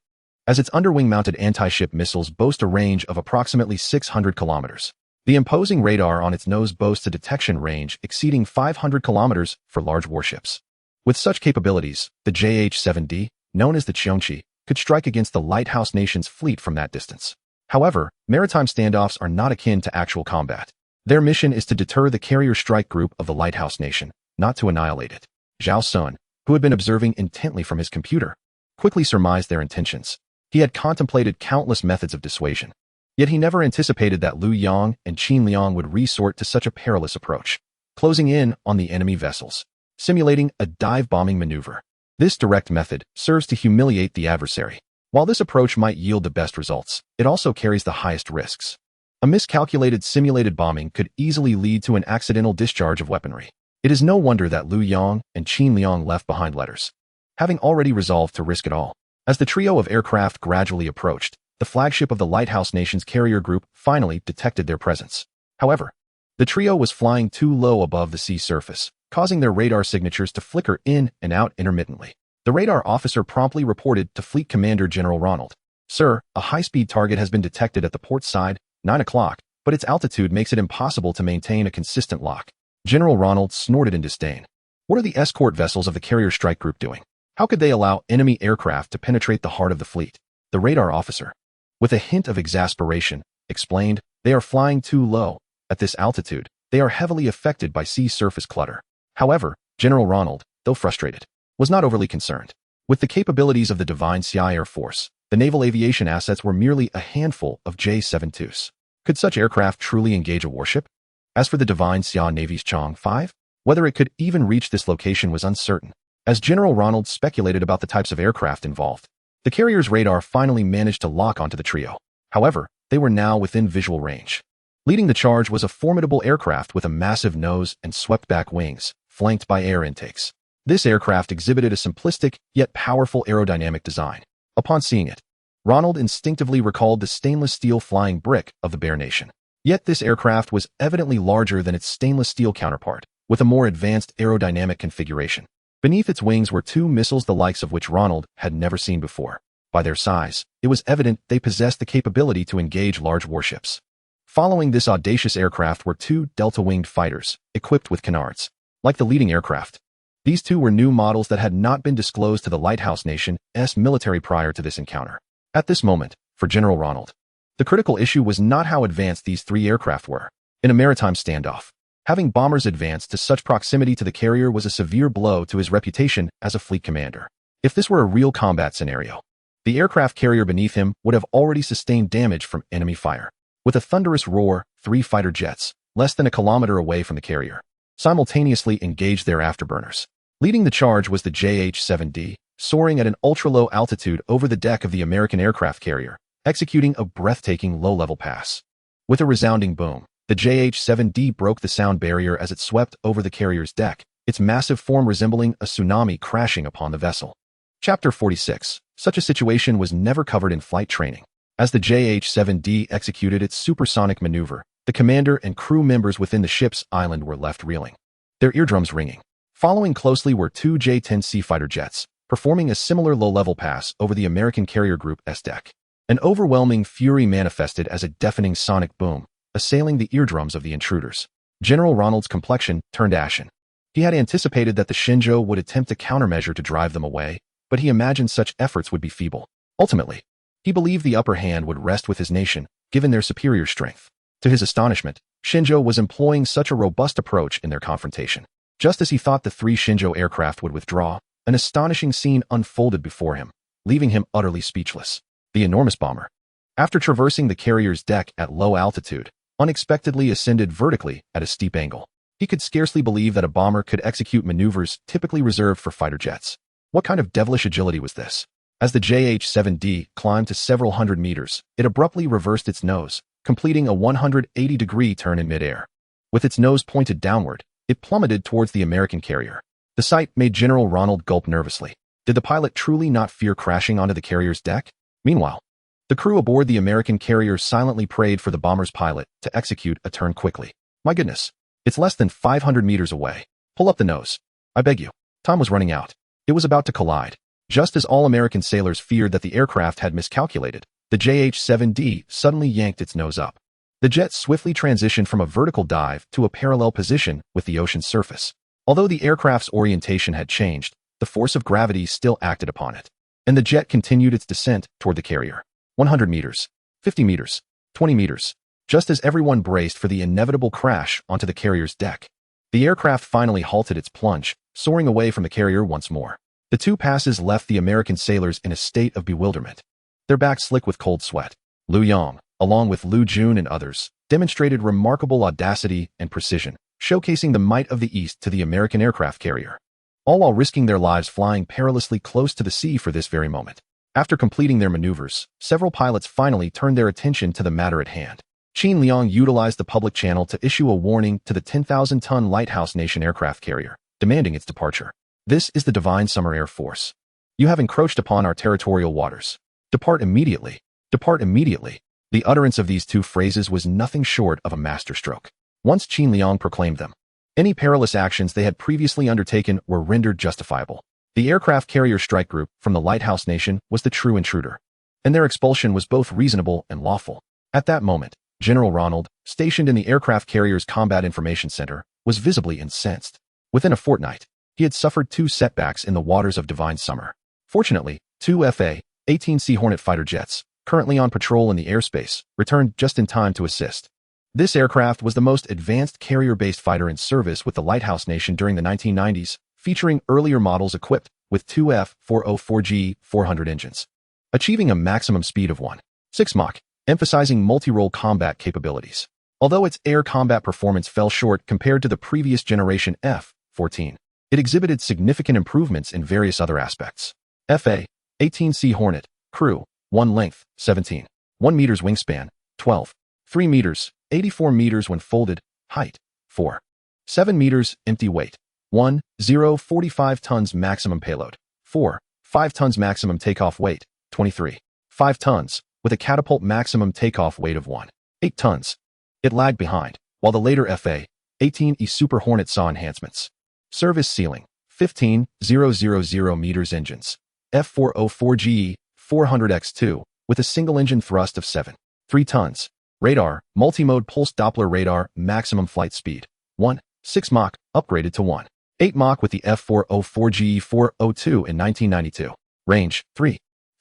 Speaker 1: as its underwing-mounted anti-ship missiles boast a range of approximately 600 kilometers. The imposing radar on its nose boasts a detection range exceeding 500 kilometers for large warships. With such capabilities, the JH-7D, known as the Qiongqi, could strike against the Lighthouse Nation's fleet from that distance. However, maritime standoffs are not akin to actual combat. Their mission is to deter the carrier strike group of the Lighthouse Nation, not to annihilate it. Zhao Xun, who had been observing intently from his computer, quickly surmised their intentions. He had contemplated countless methods of dissuasion. Yet he never anticipated that Liu Yang and Qin Liang would resort to such a perilous approach, closing in on the enemy vessels, simulating a dive-bombing maneuver. This direct method serves to humiliate the adversary. While this approach might yield the best results, it also carries the highest risks. A miscalculated simulated bombing could easily lead to an accidental discharge of weaponry. It is no wonder that Liu Yang and Qin Liang left behind letters, having already resolved to risk it all. As the trio of aircraft gradually approached, the flagship of the Lighthouse Nation's carrier group finally detected their presence. However, the trio was flying too low above the sea surface, causing their radar signatures to flicker in and out intermittently. The radar officer promptly reported to Fleet Commander General Ronald, "Sir, a high-speed target has been detected at the port side, 9 o'clock, but its altitude makes it impossible to maintain a consistent lock." General Ronald snorted in disdain. What are the escort vessels of the carrier strike group doing? How could they allow enemy aircraft to penetrate the heart of the fleet? The radar officer, with a hint of exasperation, explained, "They are flying too low. At this altitude, they are heavily affected by sea surface clutter." However, General Ronald, though frustrated, was not overly concerned. With the capabilities of the Divine Xia Air Force, the naval aviation assets were merely a handful of J-72s. Could such aircraft truly engage a warship? As for the Divine Xia Navy's Chong 5, whether it could even reach this location was uncertain, as General Ronald speculated about the types of aircraft involved. The carrier's radar finally managed to lock onto the trio. However, they were now within visual range. Leading the charge was a formidable aircraft with a massive nose and swept-back wings, flanked by air intakes. This aircraft exhibited a simplistic yet powerful aerodynamic design. Upon seeing it, Ronald instinctively recalled the stainless steel flying brick of the Bear Nation. Yet this aircraft was evidently larger than its stainless steel counterpart, with a more advanced aerodynamic configuration. Beneath its wings were 2 missiles the likes of which Ronald had never seen before. By their size, it was evident they possessed the capability to engage large warships. Following this audacious aircraft were 2 delta-winged fighters, equipped with canards. Like the leading aircraft, these 2 were new models that had not been disclosed to the Lighthouse Nation's military prior to this encounter. At this moment, for General Ronald, the critical issue was not how advanced these 3 aircraft were. In a maritime standoff, having bombers advance to such proximity to the carrier was a severe blow to his reputation as a fleet commander. If this were a real combat scenario, the aircraft carrier beneath him would have already sustained damage from enemy fire. With a thunderous roar, 3 fighter jets, less than a kilometer away from the carrier, simultaneously engaged their afterburners. Leading the charge was the JH-7D, soaring at an ultra-low altitude over the deck of the American aircraft carrier, executing a breathtaking low-level pass. With a resounding boom, the JH-7D broke the sound barrier as it swept over the carrier's deck, its massive form resembling a tsunami crashing upon the vessel. Chapter 46. Such a situation was never covered in flight training. As the JH-7D executed its supersonic maneuver, the commander and crew members within the ship's island were left reeling, their eardrums ringing. Following closely were 2 J-10C fighter jets, performing a similar low-level pass over the American carrier group's deck. An overwhelming fury manifested as a deafening sonic boom, assailing the eardrums of the intruders. General Ronald's complexion turned ashen. He had anticipated that the Shenzhou would attempt a countermeasure to drive them away, but he imagined such efforts would be feeble. Ultimately, he believed the upper hand would rest with his nation, given their superior strength. To his astonishment, Shenzhou was employing such a robust approach in their confrontation. Just as he thought the three Shinjo aircraft would withdraw, an astonishing scene unfolded before him, leaving him utterly speechless. The enormous bomber, after traversing the carrier's deck at low altitude, unexpectedly ascended vertically at a steep angle. He could scarcely believe that a bomber could execute maneuvers typically reserved for fighter jets. What kind of devilish agility was this? As the JH-7D climbed to several hundred meters, it abruptly reversed its nose, completing a 180-degree turn in midair. With its nose pointed downward, it plummeted towards the American carrier. The sight made General Ronald gulp nervously. Did the pilot truly not fear crashing onto the carrier's deck? Meanwhile, the crew aboard the American carrier silently prayed for the bomber's pilot to execute a turn quickly. My goodness, it's less than 500 meters away. Pull up the nose. I beg you. Time was running out. It was about to collide. Just as all American sailors feared that the aircraft had miscalculated, the JH-7D suddenly yanked its nose up. The jet swiftly transitioned from a vertical dive to a parallel position with the ocean's surface. Although the aircraft's orientation had changed, the force of gravity still acted upon it, and the jet continued its descent toward the carrier. 100 meters, 50 meters, 20 meters. Just as everyone braced for the inevitable crash onto the carrier's deck, the aircraft finally halted its plunge, soaring away from the carrier once more. The two passes left the American sailors in a state of bewilderment, their backs slick with cold sweat. Liu Yang, along with Liu Jun and others, demonstrated remarkable audacity and precision, showcasing the might of the East to the American aircraft carrier, all while risking their lives flying perilously close to the sea for this very moment. After completing their maneuvers, several pilots finally turned their attention to the matter at hand. Qin Liang utilized the public channel to issue a warning to the 10,000-ton Lighthouse Nation aircraft carrier, demanding its departure. This is the Divine Summer Air Force. You have encroached upon our territorial waters. Depart immediately. Depart immediately. The utterance of these two phrases was nothing short of a masterstroke. Once Qin Liang proclaimed them, any perilous actions they had previously undertaken were rendered justifiable. The aircraft carrier strike group from the Lighthouse Nation was the true intruder, and their expulsion was both reasonable and lawful. At that moment, General Ronald, stationed in the aircraft carrier's Combat Information Center, was visibly incensed. Within a fortnight, he had suffered two setbacks in the waters of Divine Summer. Fortunately, two Fa-18C Hornet fighter jets, currently on patrol in the airspace, returned just in time to assist. This aircraft was the most advanced carrier-based fighter in service with the Lighthouse Nation during the 1990s, featuring earlier models equipped with two F-404G 400 engines, achieving a maximum speed of 1.6 Mach, emphasizing multi-role combat capabilities. Although its air combat performance fell short compared to the previous generation F-14, it exhibited significant improvements in various other aspects. Fa-18C Hornet, crew, 1 length, 17. 1 meters wingspan, 12. 3 meters, 84 meters when folded, height, 4. 7 meters, empty weight, 1.045 tons maximum payload, 4. 5 tons maximum takeoff weight, 23. 5 tons, with a catapult maximum takeoff weight of 1.8 tons. It lagged behind, while the later Fa-18E Super Hornet saw enhancements. Service ceiling, 15,000 meters engines, F404GE 400X2, with a single-engine thrust of 7.3 tons. Radar, multi-mode pulse Doppler radar, maximum flight speed, 1.6 Mach, upgraded to 1.8 Mach with the F404GE 402 in 1992. Range,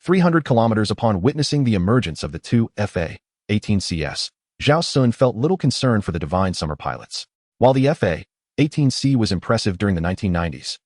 Speaker 1: 300 kilometers. Upon witnessing the emergence of the two Fa-18CS, Zhao Xun felt little concern for the Divine Summer pilots. While the Fa-18C was impressive during the 1990s,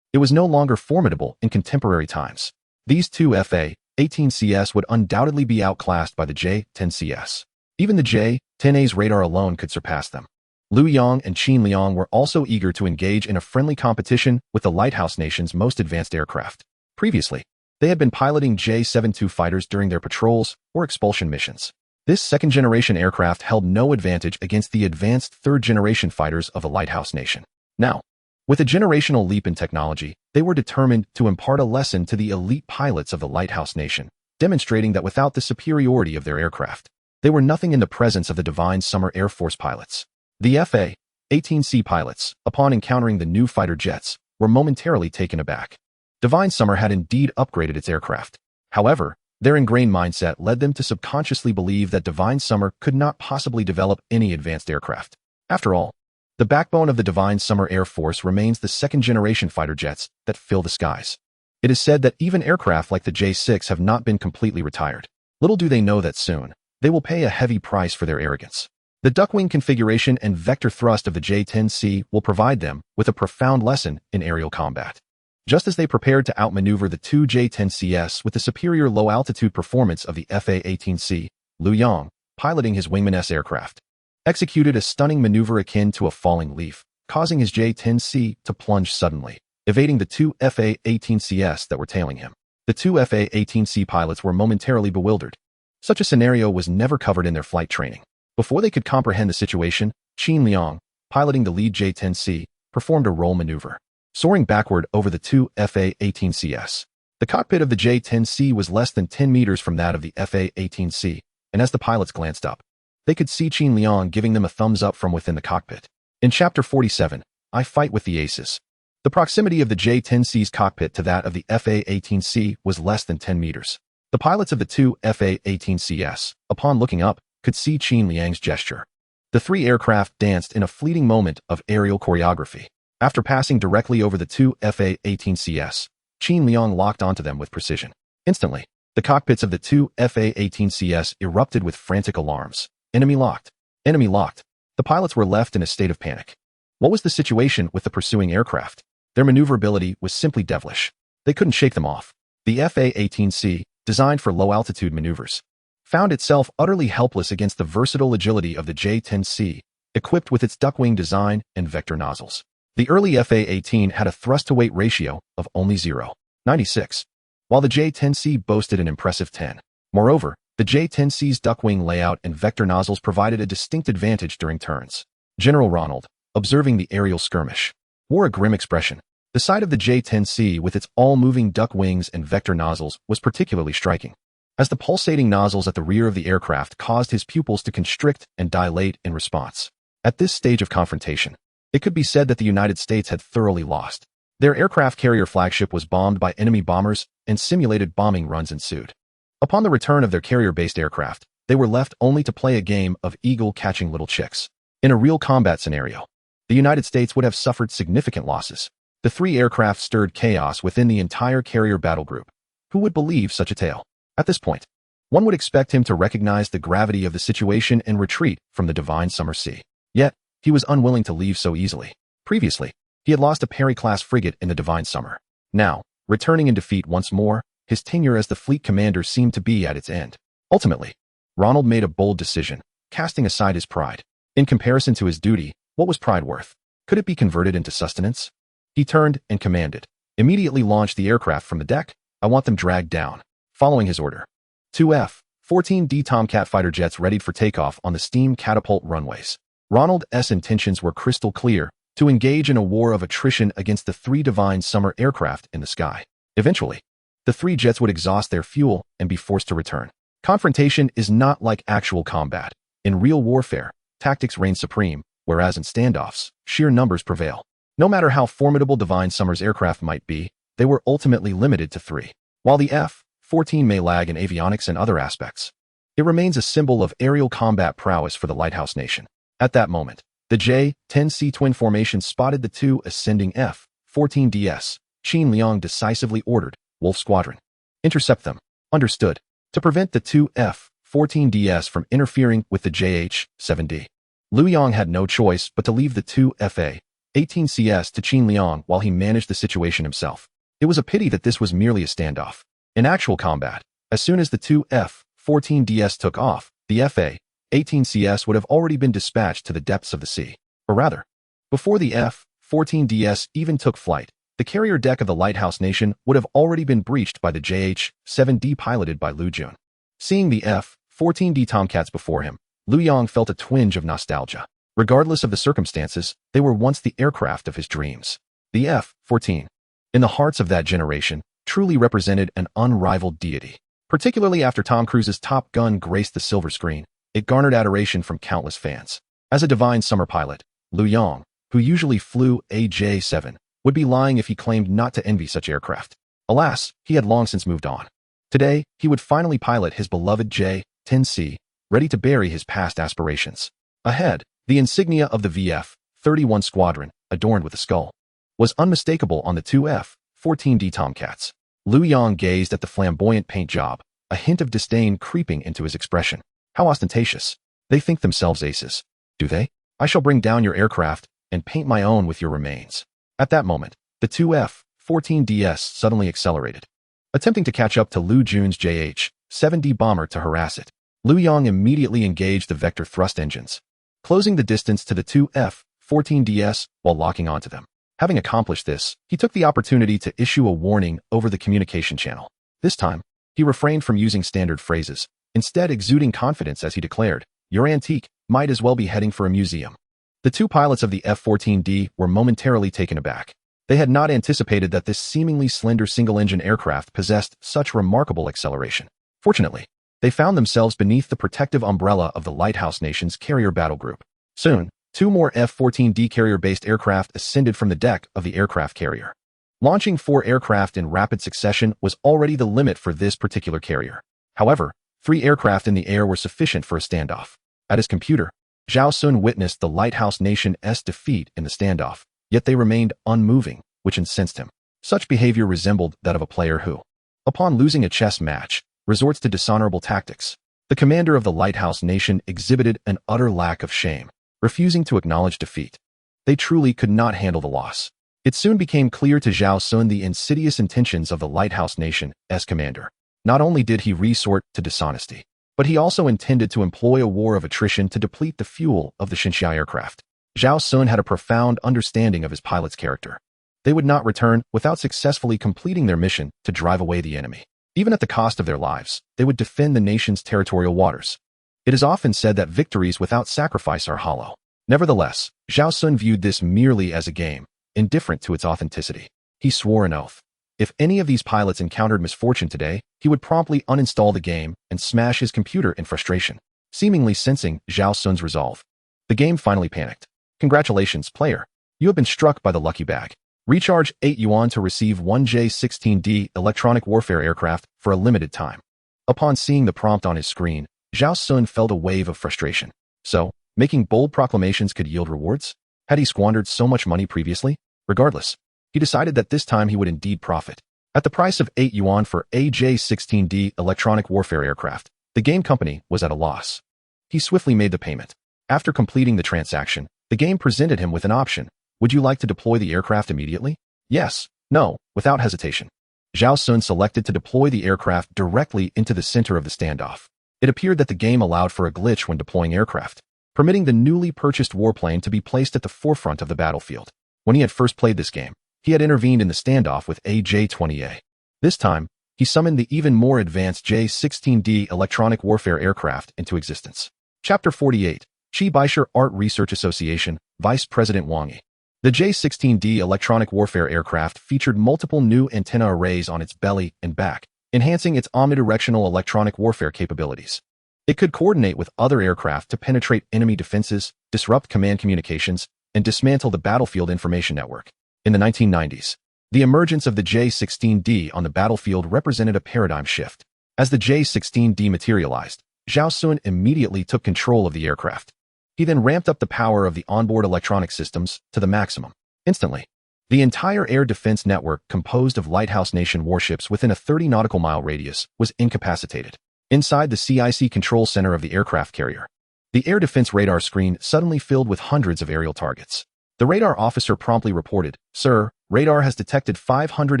Speaker 1: it was no longer formidable in contemporary times. These two Fa-18CS would undoubtedly be outclassed by the J-10CS. Even the J-10A's radar alone could surpass them. Liu Yang and Qin Liang were also eager to engage in a friendly competition with the Lighthouse Nation's most advanced aircraft. Previously, they had been piloting J-72 fighters during their patrols or expulsion missions. This second-generation aircraft held no advantage against the advanced third-generation fighters of the Lighthouse Nation. Now, with a generational leap in technology, they were determined to impart a lesson to the elite pilots of the Lighthouse Nation, demonstrating that without the superiority of their aircraft, they were nothing in the presence of the Divine Summer Air Force pilots. The Fa-18C pilots, upon encountering the new fighter jets, were momentarily taken aback. Divine Summer had indeed upgraded its aircraft. However, their ingrained mindset led them to subconsciously believe that Divine Summer could not possibly develop any advanced aircraft. After all, the backbone of the Divine Summer Air Force remains the second-generation fighter jets that fill the skies. It is said that even aircraft like the J-6 have not been completely retired. Little do they know that soon, they will pay a heavy price for their arrogance. The duckwing configuration and vector thrust of the J-10C will provide them with a profound lesson in aerial combat. Just as they prepared to outmaneuver the two J-10Cs with the superior low-altitude performance of the Fa-18C, Liu Yang, piloting his Wingman S aircraft, executed a stunning maneuver akin to a falling leaf, causing his J-10C to plunge suddenly, evading the two Fa-18Cs that were tailing him. The two Fa-18C pilots were momentarily bewildered. Such a scenario was never covered in their flight training. Before they could comprehend the situation, Qin Liang, piloting the lead J-10C, performed a roll maneuver, soaring backward over the two Fa-18Cs. The cockpit of the J-10C was less than 10 meters from that of the Fa-18C, and as the pilots glanced up, they could see Qin Liang giving them a thumbs up from within the cockpit. In Chapter 47, I Fight with the Aces. The proximity of the J-10C's cockpit to that of the Fa-18C was less than 10 meters. The pilots of the two Fa-18Cs, upon looking up, could see Qin Liang's gesture. The three aircraft danced in a fleeting moment of aerial choreography. After passing directly over the two Fa-18Cs, Qin Liang locked onto them with precision. Instantly, the cockpits of the two Fa-18Cs erupted with frantic alarms. Enemy locked. Enemy locked. The pilots were left in a state of panic. What was the situation with the pursuing aircraft? Their maneuverability was simply devilish. They couldn't shake them off. The Fa-18C, designed for low-altitude maneuvers, found itself utterly helpless against the versatile agility of the J-10C, equipped with its duckwing design and vector nozzles. The early Fa-18 had a thrust-to-weight ratio of only 0.96, while the J-10C boasted an impressive 10. Moreover, the J-10C's duckwing layout and vector nozzles provided a distinct advantage during turns. General Ronald, observing the aerial skirmish, wore a grim expression. The sight of the J-10C with its all-moving duck wings and vector nozzles was particularly striking, as the pulsating nozzles at the rear of the aircraft caused his pupils to constrict and dilate in response. At this stage of confrontation, it could be said that the United States had thoroughly lost. Their aircraft carrier flagship was bombed by enemy bombers, and simulated bombing runs ensued. Upon the return of their carrier-based aircraft, they were left only to play a game of eagle catching little chicks. In a real combat scenario, the United States would have suffered significant losses. The three aircraft stirred chaos within the entire carrier battle group. Who would believe such a tale? At this point, one would expect him to recognize the gravity of the situation and retreat from the divine summer sea. Yet, he was unwilling to leave so easily. Previously, he had lost a Perry-class frigate in the divine summer. Now, returning in defeat once more, his tenure as the fleet commander seemed to be at its end. Ultimately, Ronald made a bold decision, casting aside his pride. In comparison to his duty, what was pride worth? Could it be converted into sustenance? He turned and commanded, "Immediately launch the aircraft from the deck. I want them dragged down." Following his order, two F-14D Tomcat fighter jets readied for takeoff on the steam catapult runways. Ronald's intentions were crystal clear: to engage in a war of attrition against the three divine summer aircraft in the sky. Eventually, the three jets would exhaust their fuel and be forced to return. Confrontation is not like actual combat. In real warfare, tactics reign supreme, whereas in standoffs, sheer numbers prevail. No matter how formidable divine summer's aircraft might be, they were ultimately limited to three. While the F-14 may lag in avionics and other aspects, it remains a symbol of aerial combat prowess for the Lighthouse Nation. At that moment, the J-10C twin formation spotted the two ascending F-14Ds. Qin Liang decisively ordered, "Wolf Squadron, intercept them." Understood. To prevent the two F-14Ds from interfering with the JH-7D, Liu Yang had no choice but to leave the two Fa-18Cs to Qin Liang while he managed the situation himself. It was a pity that this was merely a standoff. In actual combat, as soon as the two F-14Ds took off, the Fa-18Cs would have already been dispatched to the depths of the sea. Or rather, before the F-14Ds even took flight, the carrier deck of the Lighthouse Nation would have already been breached by the JH-7D piloted by Liu Jun. Seeing the F-14D Tomcats before him, Liu Yang felt a twinge of nostalgia. Regardless of the circumstances, they were once the aircraft of his dreams. The F-14, in the hearts of that generation, truly represented an unrivaled deity. Particularly after Tom Cruise's Top Gun graced the silver screen, it garnered adoration from countless fans. As a divine summer pilot, Liu Yang, who usually flew a J-7, would be lying if he claimed not to envy such aircraft. Alas, he had long since moved on. Today, he would finally pilot his beloved J-10C, ready to bury his past aspirations. Ahead, the insignia of the VF-31 squadron, adorned with a skull, was unmistakable on the two F-14D Tomcats. Liu Yang gazed at the flamboyant paint job, a hint of disdain creeping into his expression. How ostentatious. They think themselves aces. Do they? I shall bring down your aircraft and paint my own with your remains. At that moment, the two F-14Ds suddenly accelerated, attempting to catch up to Lu Jun's JH-7D bomber to harass it. Liu Yang immediately engaged the vector thrust engines, closing the distance to the two F-14Ds while locking onto them. Having accomplished this, he took the opportunity to issue a warning over the communication channel. This time, he refrained from using standard phrases, instead exuding confidence as he declared, "Your antique might as well be heading for a museum." The two pilots of the F-14D were momentarily taken aback. They had not anticipated that this seemingly slender single-engine aircraft possessed such remarkable acceleration. Fortunately, they found themselves beneath the protective umbrella of the Lighthouse Nation's carrier battle group. Soon, two more F-14D carrier-based aircraft ascended from the deck of the aircraft carrier. Launching 4 aircraft in rapid succession was already the limit for this particular carrier. However, 3 aircraft in the air were sufficient for a standoff. At his computer, Zhao Xun witnessed the Lighthouse Nation's defeat in the standoff, yet they remained unmoving, which incensed him. Such behavior resembled that of a player who, upon losing a chess match, resorts to dishonorable tactics. The commander of the Lighthouse Nation exhibited an utter lack of shame, refusing to acknowledge defeat. They truly could not handle the loss. It soon became clear to Zhao Xun the insidious intentions of the Lighthouse Nation's commander. Not only did he resort to dishonesty, but he also intended to employ a war of attrition to deplete the fuel of the Xinxia aircraft. Zhao Xun had a profound understanding of his pilot's character. They would not return without successfully completing their mission to drive away the enemy. Even at the cost of their lives, they would defend the nation's territorial waters. It is often said that victories without sacrifice are hollow. Nevertheless, Zhao Xun viewed this merely as a game, indifferent to its authenticity. He swore an oath. If any of these pilots encountered misfortune today, he would promptly uninstall the game and smash his computer in frustration. Seemingly sensing Zhao Xun's resolve, the game finally panicked. Congratulations, player. You have been struck by the lucky bag. Recharge 8 yuan to receive 1 J-16D electronic warfare aircraft for a limited time. Upon seeing the prompt on his screen, Zhao Xun felt a wave of frustration. So, making bold proclamations could yield rewards? Had he squandered so much money previously? Regardless, he decided that this time he would indeed profit. At the price of 8 yuan for a J-16D electronic warfare aircraft, the game company was at a loss. He swiftly made the payment. After completing the transaction, the game presented him with an option. Would you like to deploy the aircraft immediately? Yes, no, without hesitation. Zhao Xun selected to deploy the aircraft directly into the center of the standoff. It appeared that the game allowed for a glitch when deploying aircraft, permitting the newly purchased warplane to be placed at the forefront of the battlefield. When he had first played this game, he had intervened in the standoff with a J-20A. This time, he summoned the even more advanced J-16D electronic warfare aircraft into existence. Chapter 48, Chi Baisher Art Research Association, Vice President Wang Yi. The J-16D electronic warfare aircraft featured multiple new antenna arrays on its belly and back, enhancing its omnidirectional electronic warfare capabilities. It could coordinate with other aircraft to penetrate enemy defenses, disrupt command communications, and dismantle the battlefield information network. In the 1990s, the emergence of the J-16D on the battlefield represented a paradigm shift. As the J-16D materialized, Zhao Xun immediately took control of the aircraft. He then ramped up the power of the onboard electronic systems to the maximum. Instantly, the entire air defense network composed of Lighthouse Nation warships within a 30 nautical mile radius was incapacitated. Inside the CIC control center of the aircraft carrier, the air defense radar screen suddenly filled with hundreds of aerial targets. The radar officer promptly reported, "Sir, radar has detected 500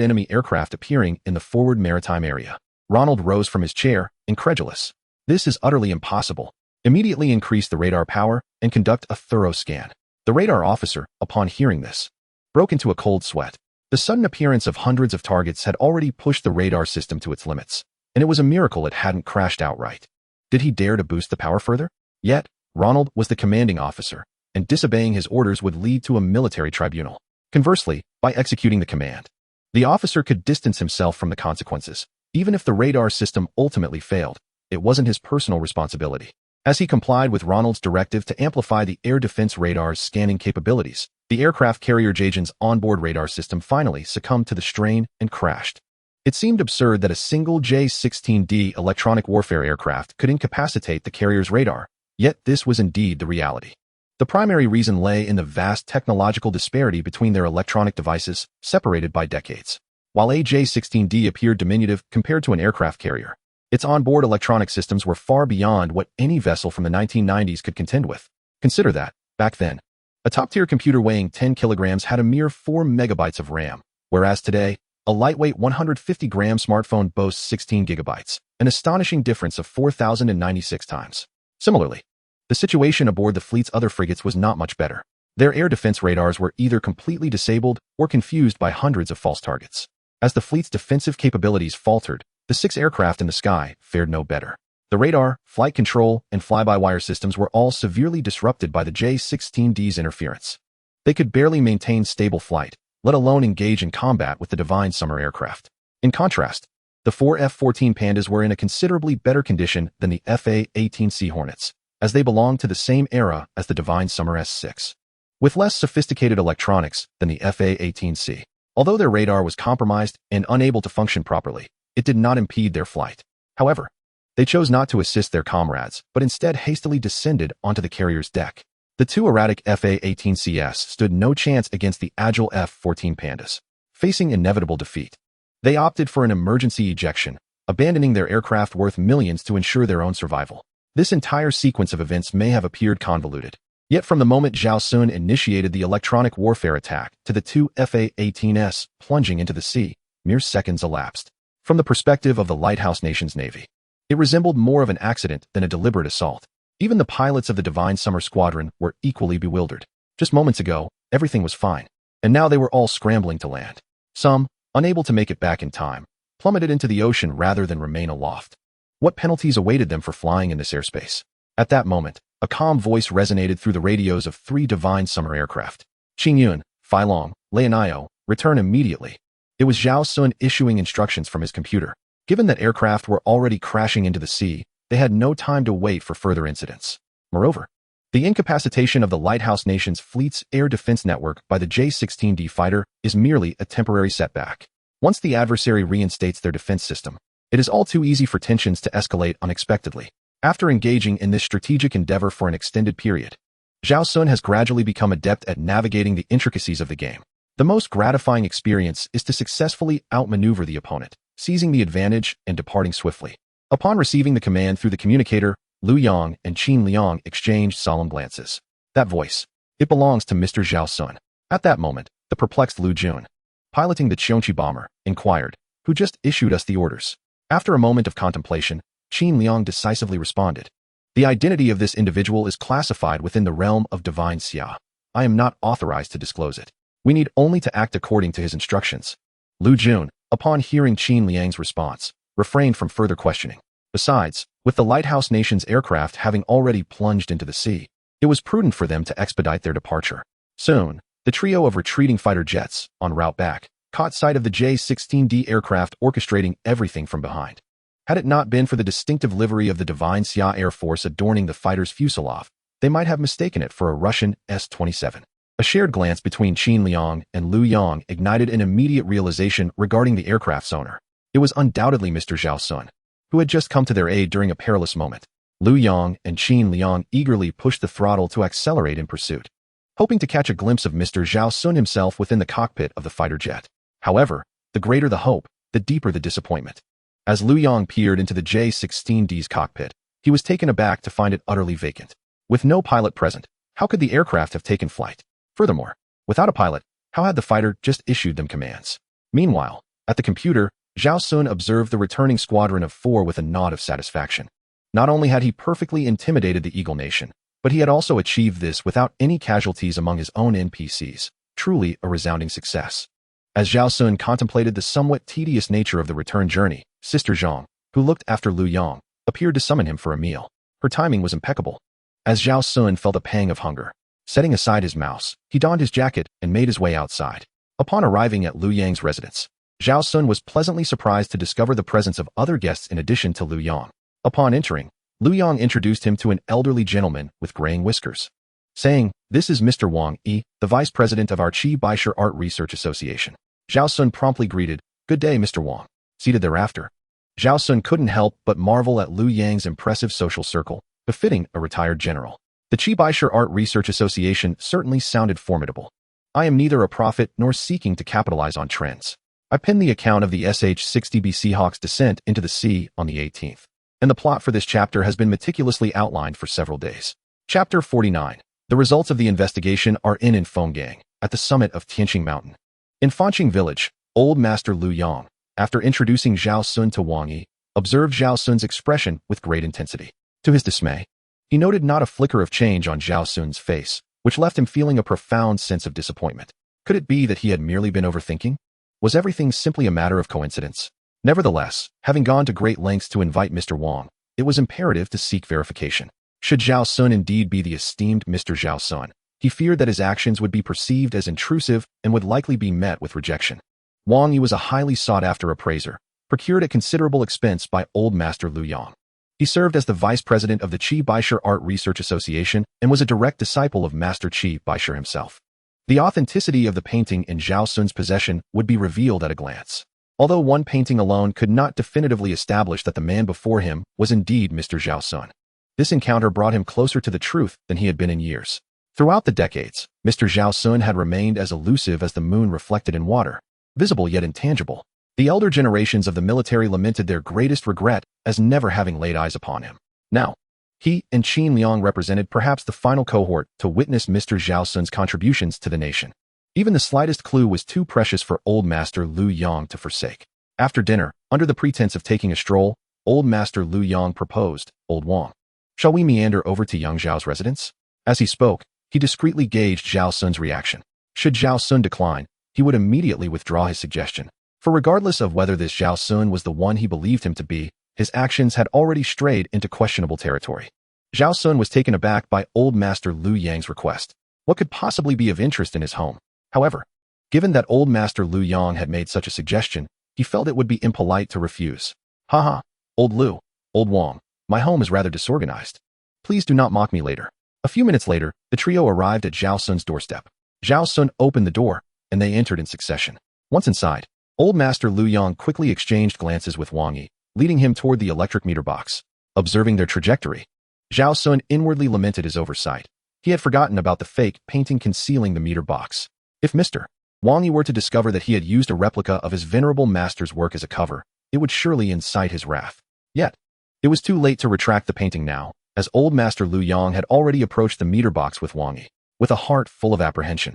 Speaker 1: enemy aircraft appearing in the forward maritime area." Ronald rose from his chair, incredulous. "This is utterly impossible. Immediately increase the radar power and conduct a thorough scan." The radar officer, upon hearing this, broke into a cold sweat. The sudden appearance of hundreds of targets had already pushed the radar system to its limits, and it was a miracle it hadn't crashed outright. Did he dare to boost the power further? Yet, Ronald was the commanding officer, and disobeying his orders would lead to a military tribunal. Conversely, by executing the command, the officer could distance himself from the consequences. Even if the radar system ultimately failed, it wasn't his personal responsibility. As he complied with Ronald's directive to amplify the air defense radar's scanning capabilities, the aircraft carrier Jajin's onboard radar system finally succumbed to the strain and crashed. It seemed absurd that a single J-16D electronic warfare aircraft could incapacitate the carrier's radar, yet this was indeed the reality. The primary reason lay in the vast technological disparity between their electronic devices, separated by decades. While a J-16D appeared diminutive compared to an aircraft carrier, Its onboard electronic systems were far beyond what any vessel from the 1990s could contend with. Consider that, back then, a top-tier computer weighing 10 kilograms had a mere 4 megabytes of RAM, whereas today, a lightweight 150-gram smartphone boasts 16 gigabytes, an astonishing difference of 4,096 times. Similarly, the situation aboard the fleet's other frigates was not much better. Their air defense radars were either completely disabled or confused by hundreds of false targets. As the fleet's defensive capabilities faltered, the 6 aircraft in the sky fared no better. The radar, flight control, and fly-by-wire systems were all severely disrupted by the J-16D's interference. They could barely maintain stable flight, let alone engage in combat with the Divine Summer aircraft. In contrast, the 4 F-14 Pandas were in a considerably better condition than the FA-18C Hornets, as they belonged to the same era as the Divine Summer S-6. With less sophisticated electronics than the FA-18C. Although their radar was compromised and unable to function properly, it did not impede their flight. However, they chose not to assist their comrades, but instead hastily descended onto the carrier's deck. The 2 erratic FA-18CS stood no chance against the agile F-14 Pandas, facing inevitable defeat. They opted for an emergency ejection, abandoning their aircraft worth millions to ensure their own survival. This entire sequence of events may have appeared convoluted. Yet from the moment Zhao Xun initiated the electronic warfare attack to the 2 FA-18S plunging into the sea, mere seconds elapsed. From the perspective of the lighthouse nation's navy, it resembled more of an accident than a deliberate assault. Even the pilots of the Divine Summer Squadron were equally bewildered. Just moments ago, everything was fine, and now they were all scrambling to land. Some, unable to make it back in time, plummeted into the ocean rather than remain aloft. What penalties awaited them for flying in this airspace? At that moment, a calm voice resonated through the radios of 3 Divine Summer aircraft. Qingyun, Feilong, Leonio, return immediately. It was Zhao Xun issuing instructions from his computer. Given that aircraft were already crashing into the sea, they had no time to wait for further incidents. Moreover, the incapacitation of the lighthouse nation's fleet's air defense network by the J-16D fighter is merely a temporary setback. Once the adversary reinstates their defense system, it is all too easy for tensions to escalate unexpectedly. After engaging in this strategic endeavor for an extended period, Zhao Xun has gradually become adept at navigating the intricacies of the game. The most gratifying experience is to successfully outmaneuver the opponent, seizing the advantage and departing swiftly. Upon receiving the command through the communicator, Lu Yang and Qin Liang exchanged solemn glances. That voice, it belongs to Mr. Zhao Xun. At that moment, the perplexed Lu Jun, piloting the Qiongqi bomber, inquired, "Who just issued us the orders?" After a moment of contemplation, Qin Liang decisively responded, "The identity of this individual is classified within the realm of divine Xia. I am not authorized to disclose it. We need only to act according to his instructions." Lu Jun, upon hearing Qin Liang's response, refrained from further questioning. Besides, with the lighthouse nation's aircraft having already plunged into the sea, it was prudent for them to expedite their departure. Soon, the trio of retreating fighter jets, en route back, caught sight of the J-16D aircraft orchestrating everything from behind. Had it not been for the distinctive livery of the Divine Xia Air Force adorning the fighter's fuselage, they might have mistaken it for a Russian S-27. A shared glance between Qin Liang and Lu Yang ignited an immediate realization regarding the aircraft's owner. It was undoubtedly Mr. Zhao Xun, who had just come to their aid during a perilous moment. Lu Yang and Qin Liang eagerly pushed the throttle to accelerate in pursuit, hoping to catch a glimpse of Mr. Zhao Xun himself within the cockpit of the fighter jet. However, the greater the hope, the deeper the disappointment. As Lu Yang peered into the J-16D's cockpit, he was taken aback to find it utterly vacant. With no pilot present, how could the aircraft have taken flight? Furthermore, without a pilot, how had the fighter just issued them commands? Meanwhile, at the computer, Zhao Xun observed the returning squadron of 4 with a nod of satisfaction. Not only had he perfectly intimidated the Eagle Nation, but he had also achieved this without any casualties among his own NPCs. Truly a resounding success. As Zhao Xun contemplated the somewhat tedious nature of the return journey, Sister Zhang, who looked after Lu Yang, appeared to summon him for a meal. Her timing was impeccable. As Zhao Xun felt a pang of hunger, setting aside his mouse, he donned his jacket and made his way outside. Upon arriving at Lu Yang's residence, Zhao Xun was pleasantly surprised to discover the presence of other guests in addition to Lu Yang. Upon entering, Lu Yang introduced him to an elderly gentleman with graying whiskers, saying, "This is Mr. Wang Yi, the vice president of our Qi Baishe Art Research Association." Zhao Xun promptly greeted, "Good day, Mr. Wang." Seated thereafter, Zhao Xun couldn't help but marvel at Lu Yang's impressive social circle, befitting a retired general. The Qi Baishe Art Research Association certainly sounded formidable. "I am neither a prophet nor seeking to capitalize on trends. I pinned the account of the SH-60B Seahawk's descent into the sea on the 18th, and the plot for this chapter has been meticulously outlined for several days. Chapter 49. The results of the investigation are in Fenggang, at the summit of Tianqing Mountain. In Fanqing Village, Old Master Lu Yang, after introducing Zhao Xun to Wang Yi, observed Zhao Xun's expression with great intensity. To his dismay, he noted not a flicker of change on Zhao Xun's face, which left him feeling a profound sense of disappointment. Could it be that he had merely been overthinking? Was everything simply a matter of coincidence? Nevertheless, having gone to great lengths to invite Mr. Wang, it was imperative to seek verification. Should Zhao Xun indeed be the esteemed Mr. Zhao Xun, he feared that his actions would be perceived as intrusive and would likely be met with rejection. Wang Yi was a highly sought-after appraiser, procured at considerable expense by Old Master Lu Yang. He served as the vice president of the Qi Baishe Art Research Association and was a direct disciple of Master Qi Baishe himself. The authenticity of the painting in Zhao Xun's possession would be revealed at a glance. Although one painting alone could not definitively establish that the man before him was indeed Mr. Zhao Xun, this encounter brought him closer to the truth than he had been in years. Throughout the decades, Mr. Zhao Xun had remained as elusive as the moon reflected in water, visible yet intangible. The elder generations of the military lamented their greatest regret as never having laid eyes upon him. Now, he and Qin Liang represented perhaps the final cohort to witness Mr. Zhao Xun's contributions to the nation. Even the slightest clue was too precious for Old Master Lu Yang to forsake. After dinner, under the pretense of taking a stroll, Old Master Lu Yang proposed, "Old Wang, shall we meander over to Yang Zhao's residence?" As he spoke, he discreetly gauged Zhao Xun's reaction. Should Zhao Xun decline, he would immediately withdraw his suggestion. For regardless of whether this Zhao Xun was the one he believed him to be, his actions had already strayed into questionable territory. Zhao Xun was taken aback by Old Master Lu Yang's request. What could possibly be of interest in his home? However, given that Old Master Lu Yang had made such a suggestion, he felt it would be impolite to refuse. Haha, Old Lu, Old Wang, my home is rather disorganized. Please do not mock me later. A few minutes later, the trio arrived at Zhao Xun's doorstep. Zhao Xun opened the door, and they entered in succession. Once inside, Old Master Lu Yang quickly exchanged glances with Wang Yi, leading him toward the electric meter box. Observing their trajectory, Zhao Xun inwardly lamented his oversight. He had forgotten about the fake painting concealing the meter box. If Mr. Wang Yi were to discover that he had used a replica of his venerable master's work as a cover, it would surely incite his wrath. Yet, it was too late to retract the painting now, as Old Master Lu Yang had already approached the meter box with Wang Yi. With a heart full of apprehension,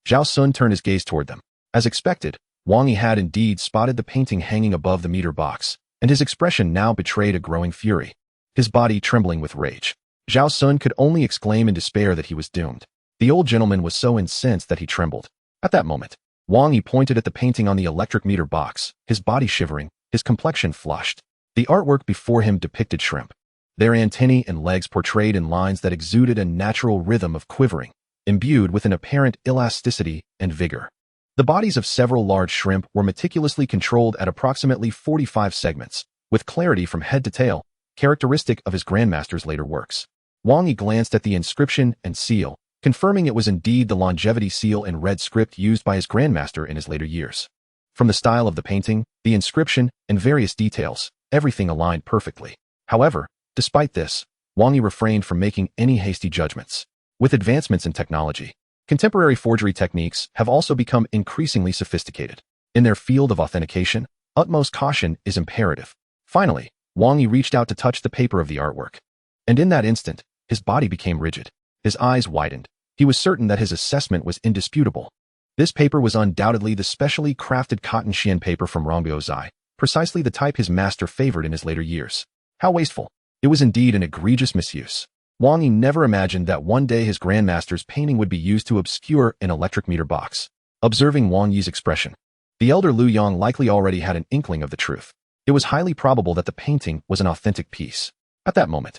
Speaker 1: Zhao Xun turned his gaze toward them. As expected, Wang Yi had indeed spotted the painting hanging above the meter box, and his expression now betrayed a growing fury, his body trembling with rage. Zhao Xun could only exclaim in despair that he was doomed. The old gentleman was so incensed that he trembled. At that moment, Wang Yi pointed at the painting on the electric meter box, his body shivering, his complexion flushed. The artwork before him depicted shrimp, their antennae and legs portrayed in lines that exuded a natural rhythm of quivering, imbued with an apparent elasticity and vigor. The bodies of several large shrimp were meticulously controlled at approximately 45 segments, with clarity from head to tail, characteristic of his grandmaster's later works. Wang Yi glanced at the inscription and seal, confirming it was indeed the longevity seal in red script used by his grandmaster in his later years. From the style of the painting, the inscription, and various details, everything aligned perfectly. However, despite this, Wang Yi refrained from making any hasty judgments. With advancements in technology, contemporary forgery techniques have also become increasingly sophisticated. In their field of authentication, utmost caution is imperative. Finally, Wang Yi reached out to touch the paper of the artwork. And in that instant, his body became rigid. His eyes widened. He was certain that his assessment was indisputable. This paper was undoubtedly the specially crafted cotton xian paper from Rongbiozai, precisely the type his master favored in his later years. How wasteful! It was indeed an egregious misuse. Wang Yi never imagined that one day his grandmaster's painting would be used to obscure an electric meter box. Observing Wang Yi's expression, the elder Lu Yang likely already had an inkling of the truth. It was highly probable that the painting was an authentic piece. At that moment,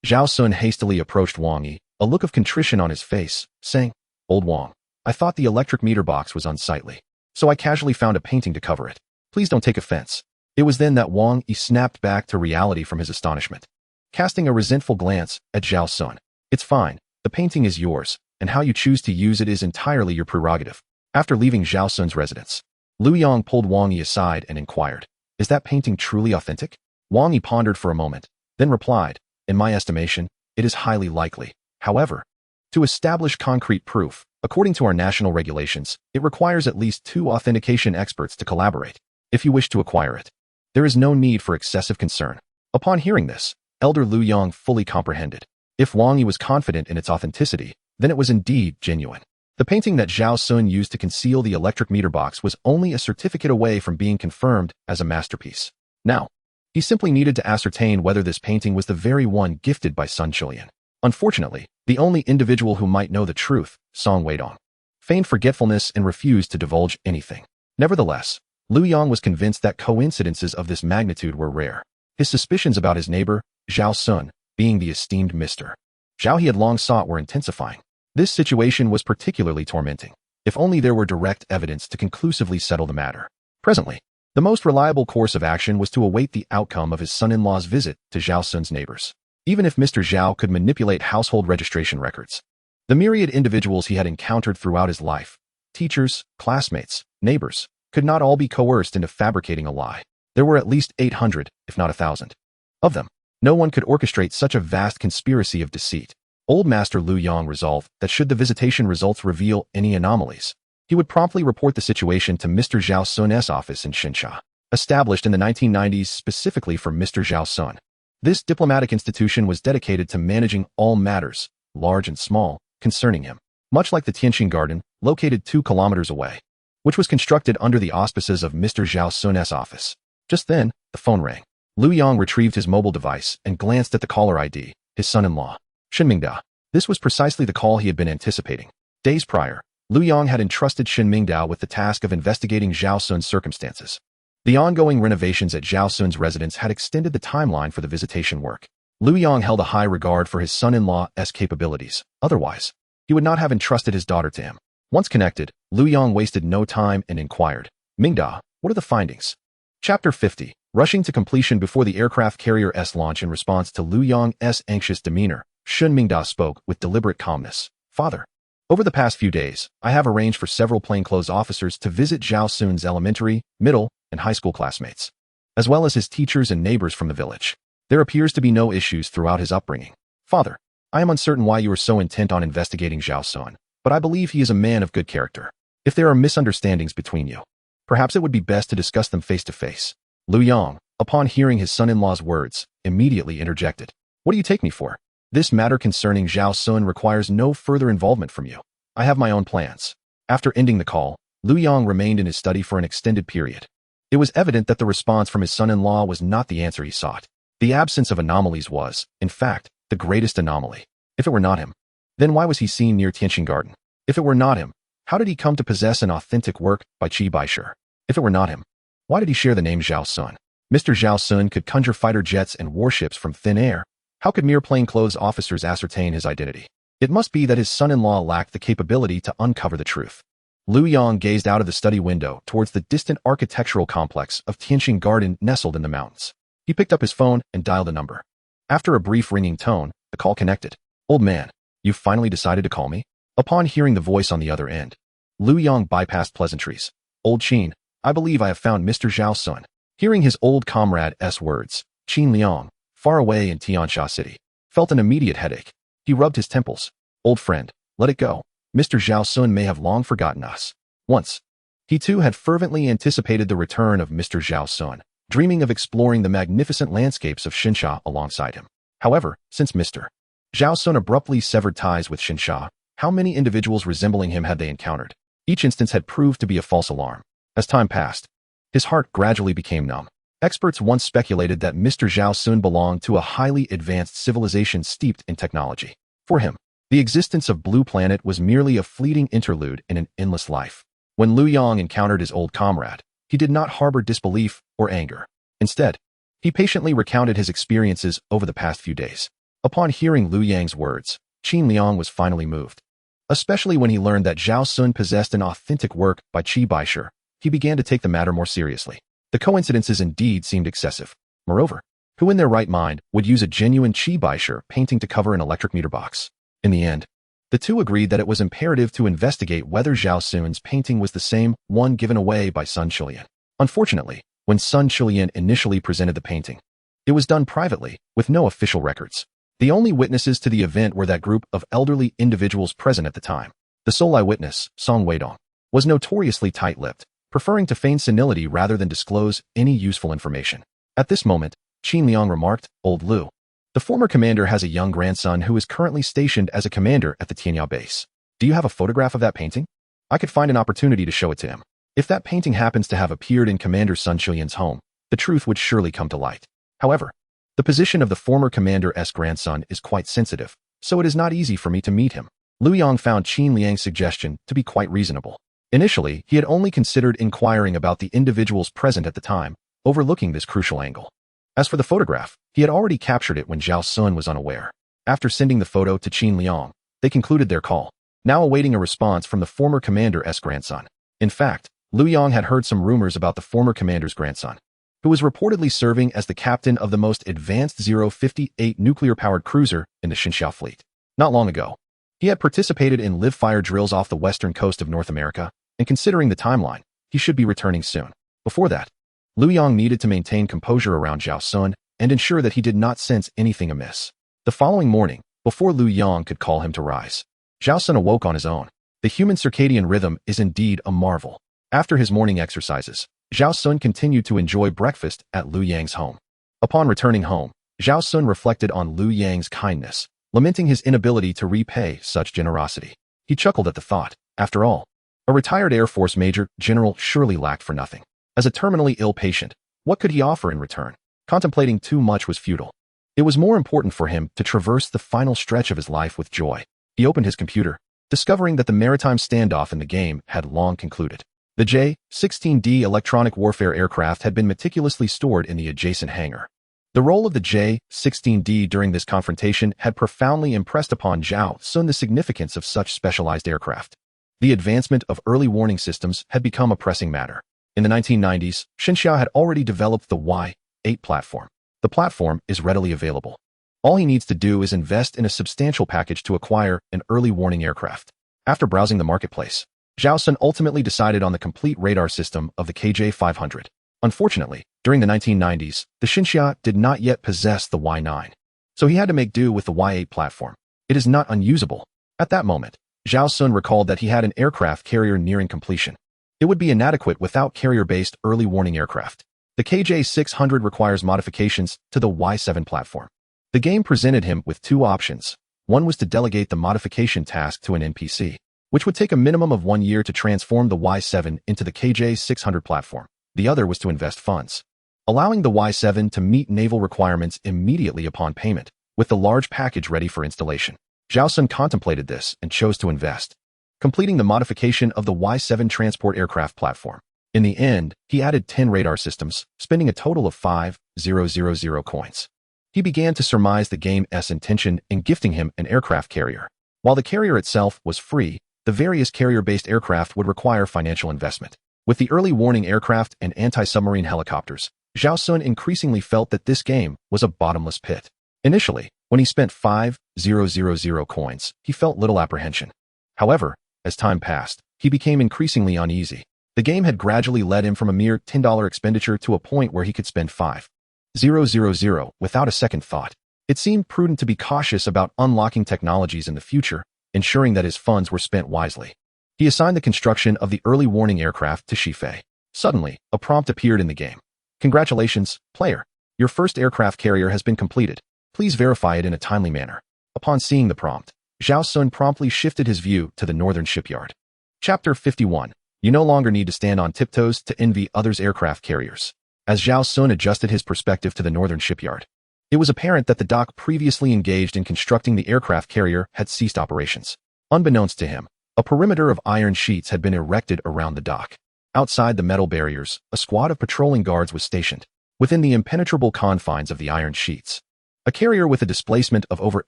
Speaker 1: Zhao Xun hastily approached Wang Yi, a look of contrition on his face, saying, "Old Wang, I thought the electric meter box was unsightly, so I casually found a painting to cover it. Please don't take offense." It was then that Wang Yi snapped back to reality from his astonishment, casting a resentful glance at Zhao Xun. "It's fine, the painting is yours, and how you choose to use it is entirely your prerogative." After leaving Zhao Xun's residence, Lu Yang pulled Wang Yi aside and inquired, "Is that painting truly authentic?" Wang Yi pondered for a moment, then replied, "In my estimation, it is highly likely. However, to establish concrete proof, According to our national regulations, it requires at least 2 authentication experts to collaborate if you wish to acquire it. There is no need for excessive concern. Upon hearing this, Elder Liu Yang fully comprehended. If Wang Yi was confident in its authenticity, then it was indeed genuine. The painting that Zhao Xun used to conceal the electric meter box was only a certificate away from being confirmed as a masterpiece. Now, he simply needed to ascertain whether this painting was the very one gifted by Sun Chilian. Unfortunately, the only individual who might know the truth, Song Weidong, feigned forgetfulness and refused to divulge anything. Nevertheless, Liu Yang was convinced that coincidences of this magnitude were rare. His suspicions about his neighbor, Zhao Xun, being the esteemed Mr. Zhao he had long sought were intensifying. This situation was particularly tormenting. If only there were direct evidence to conclusively settle the matter. Presently, the most reliable course of action was to await the outcome of his son-in-law's visit to Zhao Xun's neighbors. Even if Mr. Zhao could manipulate household registration records, the myriad individuals he had encountered throughout his life, teachers, classmates, neighbors, could not all be coerced into fabricating a lie. There were at least 800, if not 1,000. Of them, no one could orchestrate such a vast conspiracy of deceit. Old Master Liu Yang resolved that should the visitation results reveal any anomalies, he would promptly report the situation to Mr. Zhao Xun's office in Xinsha, established in the 1990s specifically for Mr. Zhao Xun. This diplomatic institution was dedicated to managing all matters, large and small, concerning him, much like the Tianqing Garden, located 2 kilometers away, which was constructed under the auspices of Mr. Zhao Xun's office. Just then, the phone rang. Liu Yang retrieved his mobile device and glanced at the caller ID, his son-in-law, Shin Mingdao. This was precisely the call he had been anticipating. Days prior, Liu Yang had entrusted Shin Mingdao with the task of investigating Zhao Xun's circumstances. The ongoing renovations at Zhao Xun's residence had extended the timeline for the visitation work. Liu Yang held a high regard for his son-in-law's capabilities. Otherwise, he would not have entrusted his daughter to him. Once connected, Liu Yang wasted no time and inquired, Mingdao, what are the findings? Chapter 50. Rushing to completion before the aircraft carrier's launch. In response to Liu Yang's anxious demeanor, Shin Mingdao spoke with deliberate calmness. Father, over the past few days, I have arranged for several plainclothes officers to visit Zhao Xun's elementary, middle, and high school classmates, as well as his teachers and neighbors from the village. There appears to be no issues throughout his upbringing. Father, I am uncertain why you are so intent on investigating Zhao Xun, but I believe he is a man of good character. If there are misunderstandings between you, perhaps it would be best to discuss them face to face. Liu Yang, upon hearing his son-in-law's words, immediately interjected. What do you take me for? This matter concerning Zhao Xun requires no further involvement from you. I have my own plans. After ending the call, Liu Yang remained in his study for an extended period. It was evident that the response from his son-in-law was not the answer he sought. The absence of anomalies was, in fact, the greatest anomaly. If it were not him, then why was he seen near Tianqing Garden? If it were not him, how did he come to possess an authentic work by Qi Baishe? If it were not him, why did he share the name Zhao Xun? Mr. Zhao Xun could conjure fighter jets and warships from thin air. How could mere plainclothes officers ascertain his identity? It must be that his son-in-law lacked the capability to uncover the truth. Liu Yang gazed out of the study window towards the distant architectural complex of Tianqing Garden nestled in the mountains. He picked up his phone and dialed a number. After a brief ringing tone, the call connected. Old man, you finally decided to call me? Upon hearing the voice on the other end, Liu Yang bypassed pleasantries. Old Qin, I believe I have found Mr. Zhao Xun. Hearing his old comrade's words, Qin Liang, far away in Tiansha City, felt an immediate headache. He rubbed his temples. Old friend, let it go. Mr. Zhao Xun may have long forgotten us. Once, he too had fervently anticipated the return of Mr. Zhao Xun, dreaming of exploring the magnificent landscapes of Xinsha alongside him. However, since Mr. Zhao Xun abruptly severed ties with Xinsha, how many individuals resembling him had they encountered? Each instance had proved to be a false alarm. As time passed, his heart gradually became numb. Experts once speculated that Mr. Zhao Xun belonged to a highly advanced civilization steeped in technology. For him, the existence of Blue Planet was merely a fleeting interlude in an endless life. When Liu Yang encountered his old comrade, he did not harbor disbelief or anger. Instead, he patiently recounted his experiences over the past few days. Upon hearing Liu Yang's words, Qin Liang was finally moved. Especially when he learned that Zhao Xun possessed an authentic work by Qi Baishe, he began to take the matter more seriously. The coincidences indeed seemed excessive. Moreover, who in their right mind would use a genuine Qi Baishe painting to cover an electric meter box? In the end, the two agreed that it was imperative to investigate whether Zhao Xun's painting was the same one given away by Sun Chilian. Unfortunately, when Sun Chilian initially presented the painting, it was done privately, with no official records. The only witnesses to the event were that group of elderly individuals present at the time. The sole eyewitness, Song Weidong, was notoriously tight-lipped, preferring to feign senility rather than disclose any useful information. At this moment, Qin Liang remarked, "Old Lu. The former commander has a young grandson who is currently stationed as a commander at the Tianyao base. Do you have a photograph of that painting? I could find an opportunity to show it to him. If that painting happens to have appeared in Commander Sun Chuyan's home, the truth would surely come to light. However, the position of the former commander's grandson is quite sensitive, so it is not easy for me to meet him." Lu Yang found Qin Liang's suggestion to be quite reasonable. Initially, he had only considered inquiring about the individuals present at the time, overlooking this crucial angle. As for the photograph, he had already captured it when Zhao Xun was unaware. After sending the photo to Qin Liang, they concluded their call, now awaiting a response from the former commander's grandson. In fact, Lu Yang had heard some rumors about the former commander's grandson, who was reportedly serving as the captain of the most advanced 058 nuclear-powered cruiser in the Xinxiao fleet. Not long ago, he had participated in live-fire drills off the western coast of North America, and considering the timeline, he should be returning soon. Before that, Lu Yang needed to maintain composure around Zhao Xun and ensure that he did not sense anything amiss. The following morning, before Lu Yang could call him to rise, Zhao Xun awoke on his own. The human circadian rhythm is indeed a marvel. After his morning exercises, Zhao Xun continued to enjoy breakfast at Lu Yang's home. Upon returning home, Zhao Xun reflected on Lu Yang's kindness, lamenting his inability to repay such generosity. He chuckled at the thought. After all, a retired Air Force Major General surely lacked for nothing. As a terminally ill patient, what could he offer in return? Contemplating too much was futile. It was more important for him to traverse the final stretch of his life with joy. He opened his computer, discovering that the maritime standoff in the game had long concluded. The J-16D electronic warfare aircraft had been meticulously stored in the adjacent hangar. The role of the J-16D during this confrontation had profoundly impressed upon Zhao Xun the significance of such specialized aircraft. The advancement of early warning systems had become a pressing matter. In the 1990s, Xinxiao had already developed the Y-8 platform. The platform is readily available. All he needs to do is invest in a substantial package to acquire an early warning aircraft. After browsing the marketplace, Zhao Xun ultimately decided on the complete radar system of the KJ-500. Unfortunately, during the 1990s, the Xinxiao did not yet possess the Y-9, so he had to make do with the Y-8 platform. It is not unusable. At that moment, Zhao Xun recalled that he had an aircraft carrier nearing completion. It would be inadequate without carrier-based early warning aircraft. The KJ-600 requires modifications to the Y-7 platform. The game presented him with two options. One was to delegate the modification task to an NPC, which would take a minimum of 1 year to transform the Y-7 into the KJ-600 platform. The other was to invest funds, allowing the Y-7 to meet naval requirements immediately upon payment, with the large package ready for installation. Zhao Xun contemplated this and chose to invest, completing the modification of the Y-7 transport aircraft platform. In the end, he added 10 radar systems, spending a total of 5,000 coins. He began to surmise the game's intention in gifting him an aircraft carrier. While the carrier itself was free, the various carrier-based aircraft would require financial investment. With the early warning aircraft and anti-submarine helicopters, Zhao Xun increasingly felt that this game was a bottomless pit. Initially, when he spent 5,000 coins, he felt little apprehension. However, as time passed, he became increasingly uneasy. The game had gradually led him from a mere $10 expenditure to a point where he could spend 5,000 without a second thought. It seemed prudent to be cautious about unlocking technologies in the future, ensuring that his funds were spent wisely. He assigned the construction of the early warning aircraft to Shifei. Suddenly, a prompt appeared in the game. "Congratulations, player. Your first aircraft carrier has been completed. Please verify it in a timely manner." Upon seeing the prompt, Zhao Xun promptly shifted his view to the northern shipyard. Chapter 51. You no longer need to stand on tiptoes to envy others' aircraft carriers. As Zhao Xun adjusted his perspective to the northern shipyard, it was apparent that the dock previously engaged in constructing the aircraft carrier had ceased operations. Unbeknownst to him, a perimeter of iron sheets had been erected around the dock. Outside the metal barriers, a squad of patrolling guards was stationed. Within the impenetrable confines of the iron sheets, a carrier with a displacement of over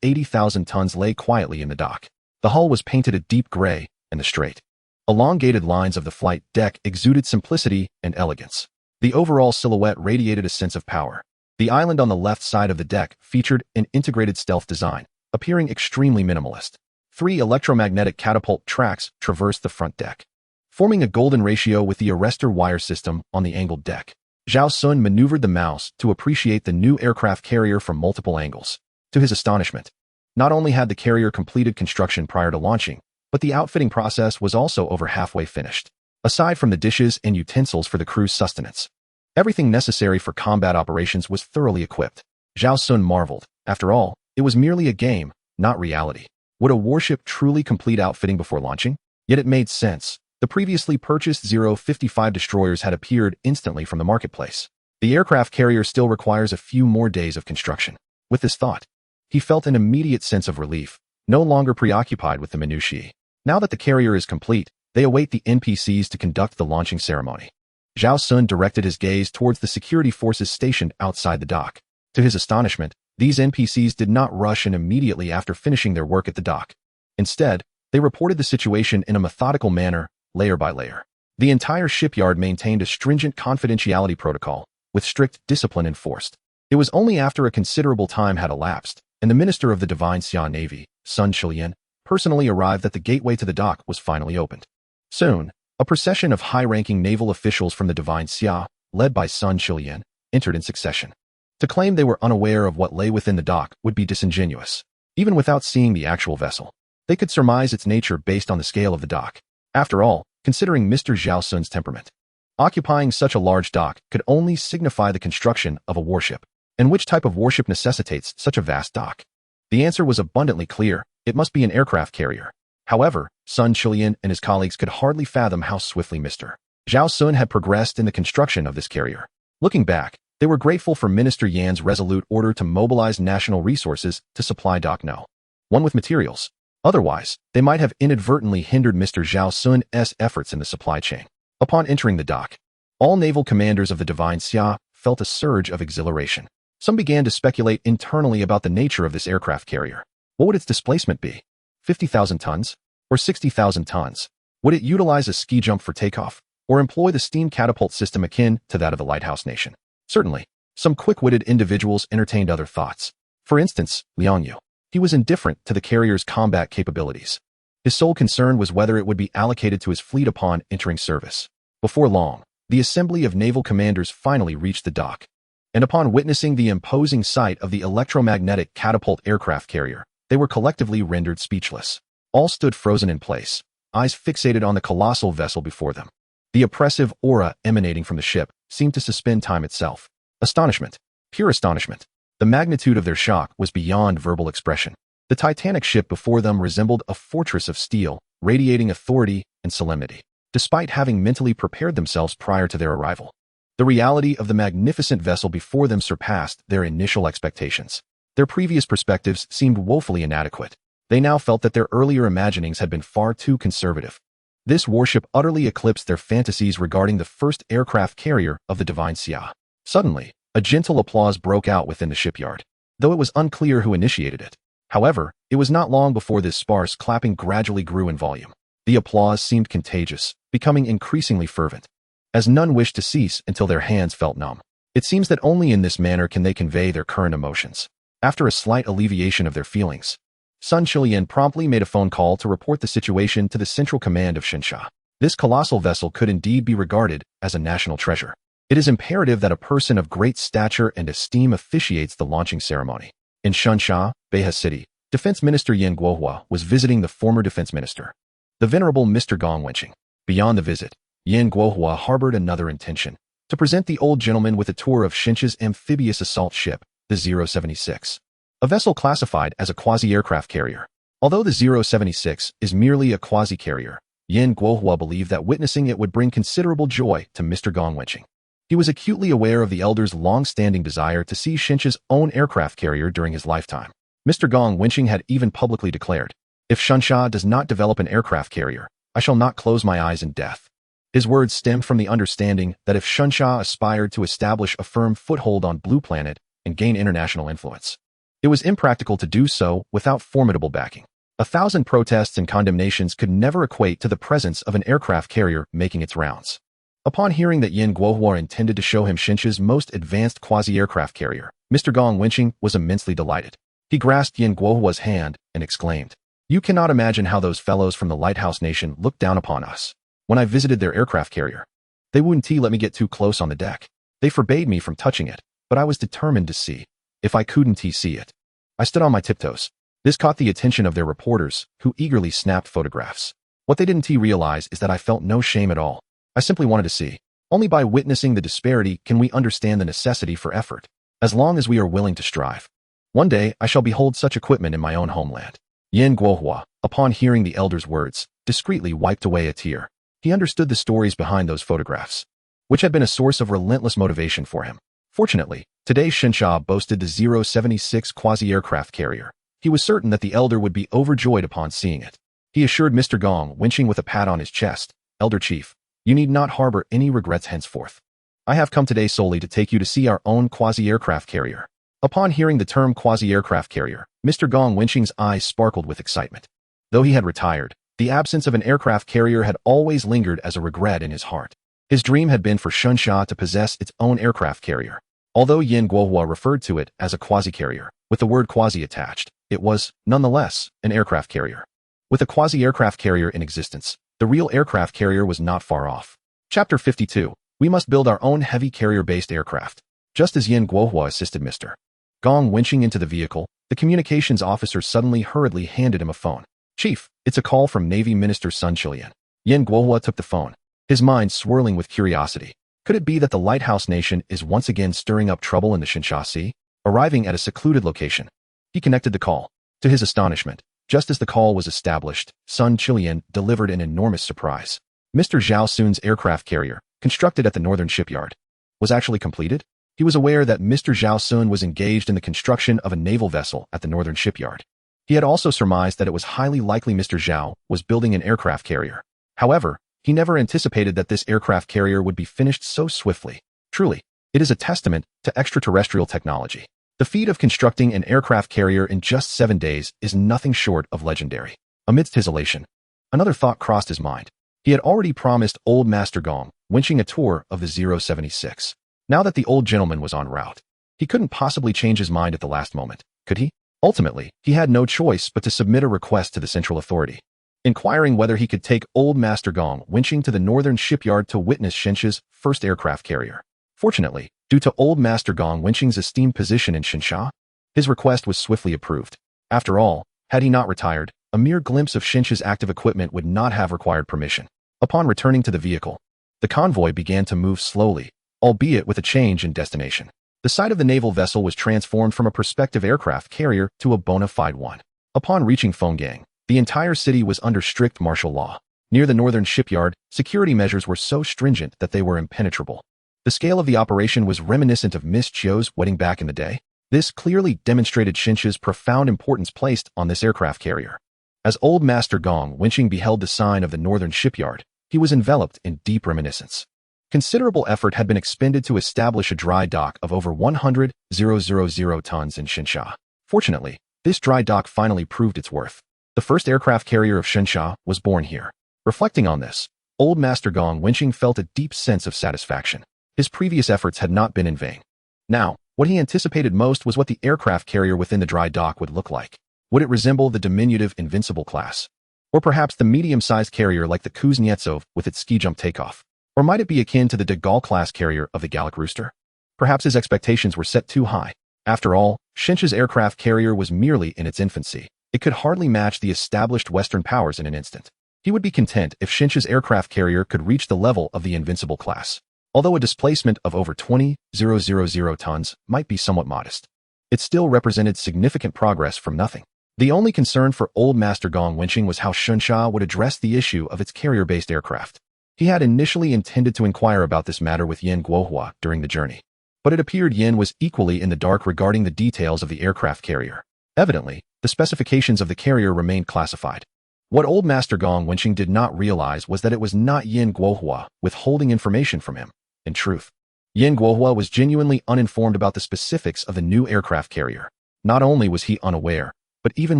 Speaker 1: 80,000 tons lay quietly in the dock. The hull was painted a deep gray, and the straight, elongated lines of the flight deck exuded simplicity and elegance. The overall silhouette radiated a sense of power. The island on the left side of the deck featured an integrated stealth design, appearing extremely minimalist. 3 electromagnetic catapult tracks traversed the front deck, forming a golden ratio with the arrestor wire system on the angled deck. Zhao Xun maneuvered the mouse to appreciate the new aircraft carrier from multiple angles. To his astonishment, not only had the carrier completed construction prior to launching, But the outfitting process was also over halfway finished. Aside from the dishes and utensils for the crew's sustenance, everything necessary for combat operations was thoroughly equipped. Zhao Xun marveled. After all, it was merely a game, not reality. Would a warship truly complete outfitting before launching? Yet it made sense. The previously purchased 055 destroyers had appeared instantly from the marketplace. The aircraft carrier still requires a few more days of construction. With this thought, he felt an immediate sense of relief, no longer preoccupied with the minutiae. Now that the carrier is complete, they await the NPCs to conduct the launching ceremony. Zhao Xun directed his gaze towards the security forces stationed outside the dock. To his astonishment, these NPCs did not rush in immediately after finishing their work at the dock. Instead, they reported the situation in a methodical manner, layer by layer. The entire shipyard maintained a stringent confidentiality protocol, with strict discipline enforced. It was only after a considerable time had elapsed, and the Minister of the Divine Xia Navy, Sun Shilian, personally arrived that the gateway to the dock was finally opened. Soon, a procession of high-ranking naval officials from the Divine Xia, led by Sun Shilian, entered in succession. To claim they were unaware of what lay within the dock would be disingenuous. Even without seeing the actual vessel, they could surmise its nature based on the scale of the dock. After all, considering Mr. Zhao Xun's temperament, occupying such a large dock could only signify the construction of a warship. And which type of warship necessitates such a vast dock? The answer was abundantly clear. It must be an aircraft carrier. However, Sun Shilian and his colleagues could hardly fathom how swiftly Mr. Zhao Xun had progressed in the construction of this carrier. Looking back, they were grateful for Minister Yan's resolute order to mobilize national resources to supply Dock No. 1 with materials. Otherwise, they might have inadvertently hindered Mr. Zhao Xun's efforts in the supply chain. Upon entering the dock, all naval commanders of the Divine Xia felt a surge of exhilaration. Some began to speculate internally about the nature of this aircraft carrier. What would its displacement be? 50,000 tons? Or 60,000 tons? Would it utilize a ski jump for takeoff, or employ the steam catapult system akin to that of the Lighthouse Nation? Certainly, some quick-witted individuals entertained other thoughts. For instance, Liang Yu. He was indifferent to the carrier's combat capabilities. His sole concern was whether it would be allocated to his fleet upon entering service. Before long, the assembly of naval commanders finally reached the dock. And upon witnessing the imposing sight of the electromagnetic catapult aircraft carrier, they were collectively rendered speechless. All stood frozen in place, eyes fixated on the colossal vessel before them. The oppressive aura emanating from the ship seemed to suspend time itself. Astonishment, pure astonishment. The magnitude of their shock was beyond verbal expression. The titanic ship before them resembled a fortress of steel, radiating authority and solemnity. Despite having mentally prepared themselves prior to their arrival, the reality of the magnificent vessel before them surpassed their initial expectations. Their previous perspectives seemed woefully inadequate. They now felt that their earlier imaginings had been far too conservative. This warship utterly eclipsed their fantasies regarding the first aircraft carrier of the Divine Xia. Suddenly, a gentle applause broke out within the shipyard, though it was unclear who initiated it. However, it was not long before this sparse clapping gradually grew in volume. The applause seemed contagious, becoming increasingly fervent, as none wished to cease until their hands felt numb. It seems that only in this manner can they convey their current emotions. After a slight alleviation of their feelings, Sun Shilian promptly made a phone call to report the situation to the Central Command of Xinsha. This colossal vessel could indeed be regarded as a national treasure. It is imperative that a person of great stature and esteem officiates the launching ceremony. In Xinsha, Beha City, Defense Minister Yan Guohua was visiting the former Defense Minister, the Venerable Mr. Gong Wenqing. Beyond the visit, Yan Guohua harbored another intention, to present the old gentleman with a tour of Xinsha's amphibious assault ship, the 076. A vessel classified as a quasi-aircraft carrier. Although the 076 is merely a quasi-carrier, Yan Guohua believed that witnessing it would bring considerable joy to Mr. Gong Wenqing. He was acutely aware of the elder's long-standing desire to see Xinsha's own aircraft carrier during his lifetime. Mr. Gong Wenqing had even publicly declared, "If Xinsha does not develop an aircraft carrier, I shall not close my eyes in death." His words stemmed from the understanding that if Xinsha aspired to establish a firm foothold on Blue Planet and gain international influence, it was impractical to do so without formidable backing. 1,000 protests and condemnations could never equate to the presence of an aircraft carrier making its rounds. Upon hearing that Yan Guohua intended to show him Xinsha's most advanced quasi-aircraft carrier, Mr. Gong Wenqing was immensely delighted. He grasped Yan Guohua's hand and exclaimed, "You cannot imagine how those fellows from the Lighthouse Nation looked down upon us. When I visited their aircraft carrier, they wouldn't let me get too close on the deck. They forbade me from touching it, but I was determined to see. If I couldn't see it, I stood on my tiptoes. This caught the attention of their reporters, who eagerly snapped photographs. What they didn't realize is that I felt no shame at all. I simply wanted to see. Only by witnessing the disparity can we understand the necessity for effort, as long as we are willing to strive. One day, I shall behold such equipment in my own homeland. Yin Guohua, upon hearing the elder's words, discreetly wiped away a tear. He understood the stories behind those photographs, which had been a source of relentless motivation for him. Fortunately, today's Xinsha boasted the 076 quasi-aircraft carrier. He was certain that the elder would be overjoyed upon seeing it. He assured Mr. Gong, winching with a pat on his chest, "Elder Chief, you need not harbor any regrets henceforth. I have come today solely to take you to see our own quasi-aircraft carrier." Upon hearing the term quasi-aircraft carrier, Mr. Gong Winching's eyes sparkled with excitement. Though he had retired, the absence of an aircraft carrier had always lingered as a regret in his heart. His dream had been for Xinsha to possess its own aircraft carrier. Although Yin Guohua referred to it as a quasi-carrier, with the word quasi attached, it was, nonetheless, an aircraft carrier. With a quasi-aircraft carrier in existence, the real aircraft carrier was not far off. Chapter 52. We must build our own heavy carrier-based aircraft. Just as Yin Guohua assisted Mr. Gong winching into the vehicle, the communications officer suddenly hurriedly handed him a phone. "Chief, it's a call from Navy Minister Sun Chilian." Yin Guohua took the phone, his mind swirling with curiosity. Could it be that the Lighthouse Nation is once again stirring up trouble in the Xinsha Sea? Arriving at a secluded location, he connected the call. To his astonishment, just as the call was established, Sun Chilian delivered an enormous surprise. Mr. Zhao Xun's aircraft carrier, constructed at the northern shipyard, was actually completed. He was aware that Mr. Zhao Xun was engaged in the construction of a naval vessel at the northern shipyard. He had also surmised that it was highly likely Mr. Zhao was building an aircraft carrier. However, he never anticipated that this aircraft carrier would be finished so swiftly. Truly, it is a testament to extraterrestrial technology. The feat of constructing an aircraft carrier in just 7 days is nothing short of legendary. Amidst his elation, another thought crossed his mind. He had already promised old Master Gong winching a tour of the 076. Now that the old gentleman was en route, he couldn't possibly change his mind at the last moment, could he? Ultimately, he had no choice but to submit a request to the Central Authority, inquiring whether he could take old Master Gong winching to the northern shipyard to witness Xinsha's first aircraft carrier. Fortunately, due to old Master Gong winching's esteemed position in Xinsha, his request was swiftly approved. After all, had he not retired, a mere glimpse of Xinsha's active equipment would not have required permission. Upon returning to the vehicle, the convoy began to move slowly, albeit with a change in destination. The site of the naval vessel was transformed from a prospective aircraft carrier to a bona fide one. Upon reaching Fenggang, the entire city was under strict martial law. Near the northern shipyard, security measures were so stringent that they were impenetrable. The scale of the operation was reminiscent of Miss Chiu's wedding back in the day. This clearly demonstrated Xinsha's profound importance placed on this aircraft carrier. As old Master Gong winching beheld the sign of the northern shipyard, he was enveloped in deep reminiscence. Considerable effort had been expended to establish a dry dock of over 100,000 tons in Xinsha. Fortunately, this dry dock finally proved its worth. The first aircraft carrier of Xinsha was born here. Reflecting on this, old Master Gong winching felt a deep sense of satisfaction. His previous efforts had not been in vain. Now, what he anticipated most was what the aircraft carrier within the dry dock would look like. Would it resemble the diminutive Invincible class? Or perhaps the medium-sized carrier like the Kuznetsov with its ski-jump takeoff? Or might it be akin to the de Gaulle class carrier of the Galactic Rooster? Perhaps his expectations were set too high. After all, Xinsha's aircraft carrier was merely in its infancy. It could hardly match the established Western powers in an instant. He would be content if Xinsha's aircraft carrier could reach the level of the Invincible class. Although a displacement of over 20,000 tons might be somewhat modest, it still represented significant progress from nothing. The only concern for old Master Gong winching was how Xinsha would address the issue of its carrier-based aircraft. He had initially intended to inquire about this matter with Yin Guohua during the journey, but it appeared Yin was equally in the dark regarding the details of the aircraft carrier. Evidently, the specifications of the carrier remained classified. What old Master Gong winching did not realize was that it was not Yin Guohua withholding information from him. In truth, Yin Guohua was genuinely uninformed about the specifics of the new aircraft carrier. Not only was he unaware, but even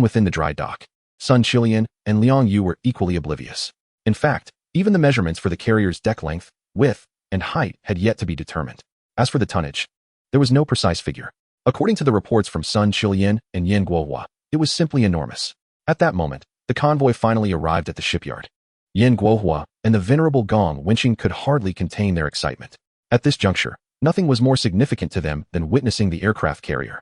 Speaker 1: within the dry dock, Sun Chilian and Liang Yu were equally oblivious. In fact, even the measurements for the carrier's deck length, width, and height had yet to be determined. As for the tonnage, there was no precise figure. According to the reports from Sun Chilian and Yin Guohua, it was simply enormous. At that moment, the convoy finally arrived at the shipyard. Yin Guohua and the venerable Gong winching could hardly contain their excitement. At this juncture, nothing was more significant to them than witnessing the aircraft carrier.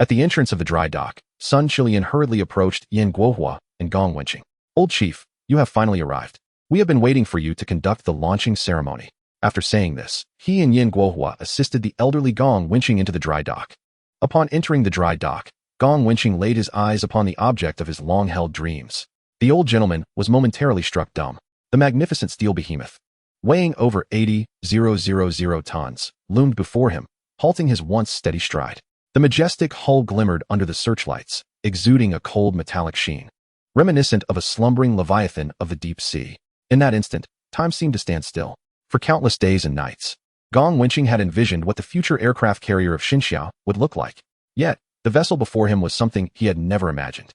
Speaker 1: At the entrance of the dry dock, Sun Chilian hurriedly approached Yin Guohua and Gong Wenqing. "Old chief, you have finally arrived. We have been waiting for you to conduct the launching ceremony." After saying this, he and Yin Guohua assisted the elderly Gong Wenqing into the dry dock. Upon entering the dry dock, Gong Wenqing laid his eyes upon the object of his long-held dreams. The old gentleman was momentarily struck dumb. The magnificent steel behemoth, weighing over 80,000 tons, loomed before him, halting his once steady stride. The majestic hull glimmered under the searchlights, exuding a cold metallic sheen, reminiscent of a slumbering leviathan of the deep sea. In that instant, time seemed to stand still. For countless days and nights, Gong Wenqing had envisioned what the future aircraft carrier of Xinxiao would look like. Yet, the vessel before him was something he had never imagined.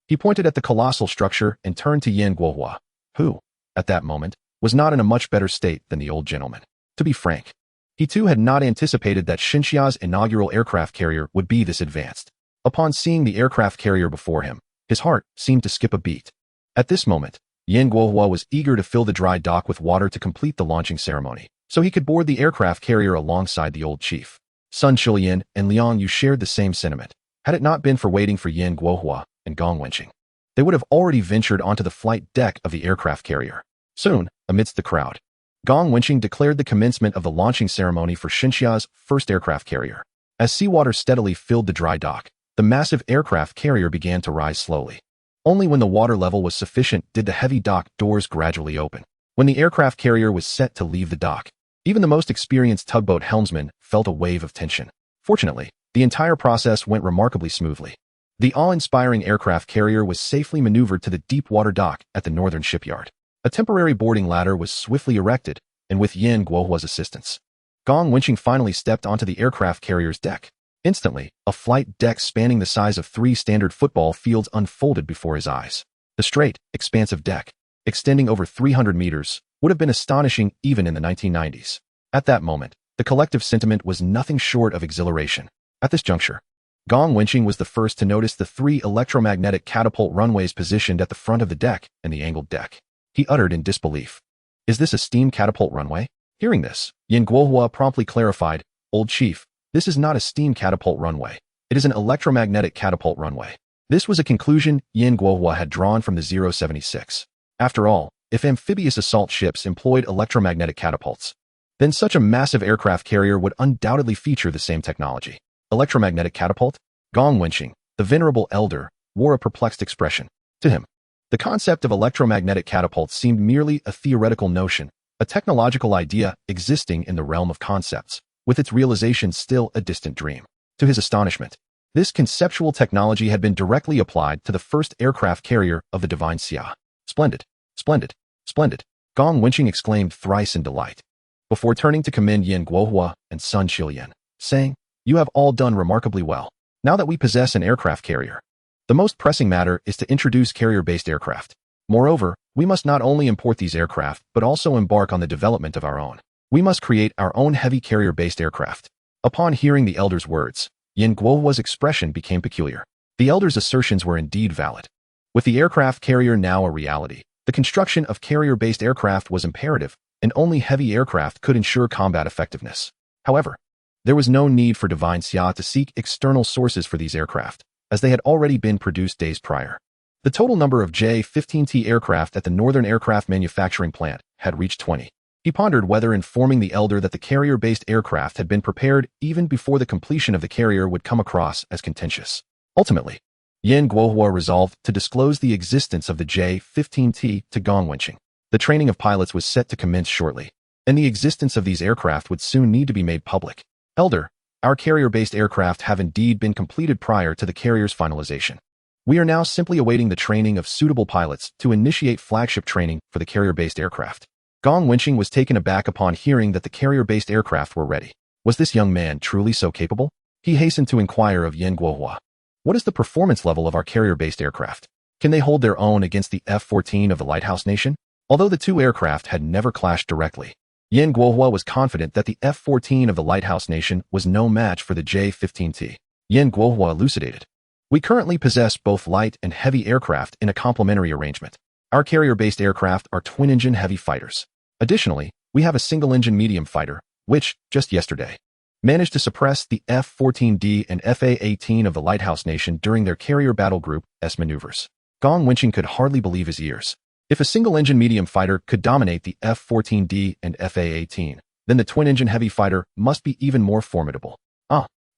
Speaker 1: He pointed at the colossal structure and turned to Yin Guohua, who, at that moment, was not in a much better state than the old gentleman. To be frank, he too had not anticipated that Xinxia's inaugural aircraft carrier would be this advanced. Upon seeing the aircraft carrier before him, his heart seemed to skip a beat. At this moment, Yin Guohua was eager to fill the dry dock with water to complete the launching ceremony, so he could board the aircraft carrier alongside the old chief. Sun Chilian and Liang Yu shared the same sentiment. Had it not been for waiting for Yin Guohua and Gong Wenqing, they would have already ventured onto the flight deck of the aircraft carrier. Soon, amidst the crowd, Gong Wenqing declared the commencement of the launching ceremony for Xinxia's first aircraft carrier. As seawater steadily filled the dry dock, the massive aircraft carrier began to rise slowly. Only when the water level was sufficient did the heavy dock doors gradually open. When the aircraft carrier was set to leave the dock, even the most experienced tugboat helmsman felt a wave of tension. Fortunately, the entire process went remarkably smoothly. The awe-inspiring aircraft carrier was safely maneuvered to the deep water dock at the northern shipyard. A temporary boarding ladder was swiftly erected, and with Yin Guohua's assistance, Gong Wenqing finally stepped onto the aircraft carrier's deck. Instantly, a flight deck spanning the size of 3 standard football fields unfolded before his eyes. The straight, expansive deck, extending over 300 meters, would have been astonishing even in the 1990s. At that moment, the collective sentiment was nothing short of exhilaration. At this juncture, Gong Wenqing was the first to notice the 3 electromagnetic catapult runways positioned at the front of the deck and the angled deck. He uttered in disbelief, "Is this a steam catapult runway?" Hearing this, Yin Guohua promptly clarified, "Old chief, this is not a steam catapult runway. It is an electromagnetic catapult runway." This was a conclusion Yin Guohua had drawn from the 076. After all, if amphibious assault ships employed electromagnetic catapults, then such a massive aircraft carrier would undoubtedly feature the same technology. Electromagnetic catapult? Gong Wenqing, the venerable elder, wore a perplexed expression. To him, the concept of electromagnetic catapults seemed merely a theoretical notion, a technological idea existing in the realm of concepts, with its realization still a distant dream. To his astonishment, this conceptual technology had been directly applied to the first aircraft carrier of the divine Xia. Splendid, splendid, splendid, Gong Wenqing exclaimed thrice in delight, before turning to commend Yin Guohua and Sun Chilian, saying, "You have all done remarkably well. Now that we possess an aircraft carrier, the most pressing matter is to introduce carrier-based aircraft. Moreover, we must not only import these aircraft, but also embark on the development of our own. We must create our own heavy carrier-based aircraft." Upon hearing the elder's words, Yin Guohua's expression became peculiar. The elder's assertions were indeed valid. With the aircraft carrier now a reality, the construction of carrier-based aircraft was imperative, and only heavy aircraft could ensure combat effectiveness. However, there was no need for Divine Xia to seek external sources for these aircraft, as they had already been produced days prior. The total number of J-15T aircraft at the Northern Aircraft Manufacturing Plant had reached 20. He pondered whether informing the elder that the carrier-based aircraft had been prepared even before the completion of the carrier would come across as contentious. Ultimately, Yin Guohua resolved to disclose the existence of the J-15T to Gong Wenqing. The training of pilots was set to commence shortly, and the existence of these aircraft would soon need to be made public. "Elder, our carrier-based aircraft have indeed been completed prior to the carrier's finalization. We are now simply awaiting the training of suitable pilots to initiate flagship training for the carrier-based aircraft." Gong Wenqing was taken aback upon hearing that the carrier-based aircraft were ready. Was this young man truly so capable? He hastened to inquire of Yin Guohua, "What is the performance level of our carrier-based aircraft? Can they hold their own against the F-14 of the Lighthouse Nation?" Although the two aircraft had never clashed directly, Yin Guohua was confident that the F-14 of the Lighthouse Nation was no match for the J-15T. Yin Guohua elucidated, "We currently possess both light and heavy aircraft in a complementary arrangement. Our carrier-based aircraft are twin-engine heavy fighters. Additionally, we have a single-engine medium fighter, which, just yesterday, managed to suppress the F-14D and FA-18 of the Lighthouse Nation during their Carrier Battle Group's maneuvers. Gong Wenqing could hardly believe his ears. If a single-engine medium fighter could dominate the F-14D and FA-18, then the twin-engine heavy fighter must be even more formidable.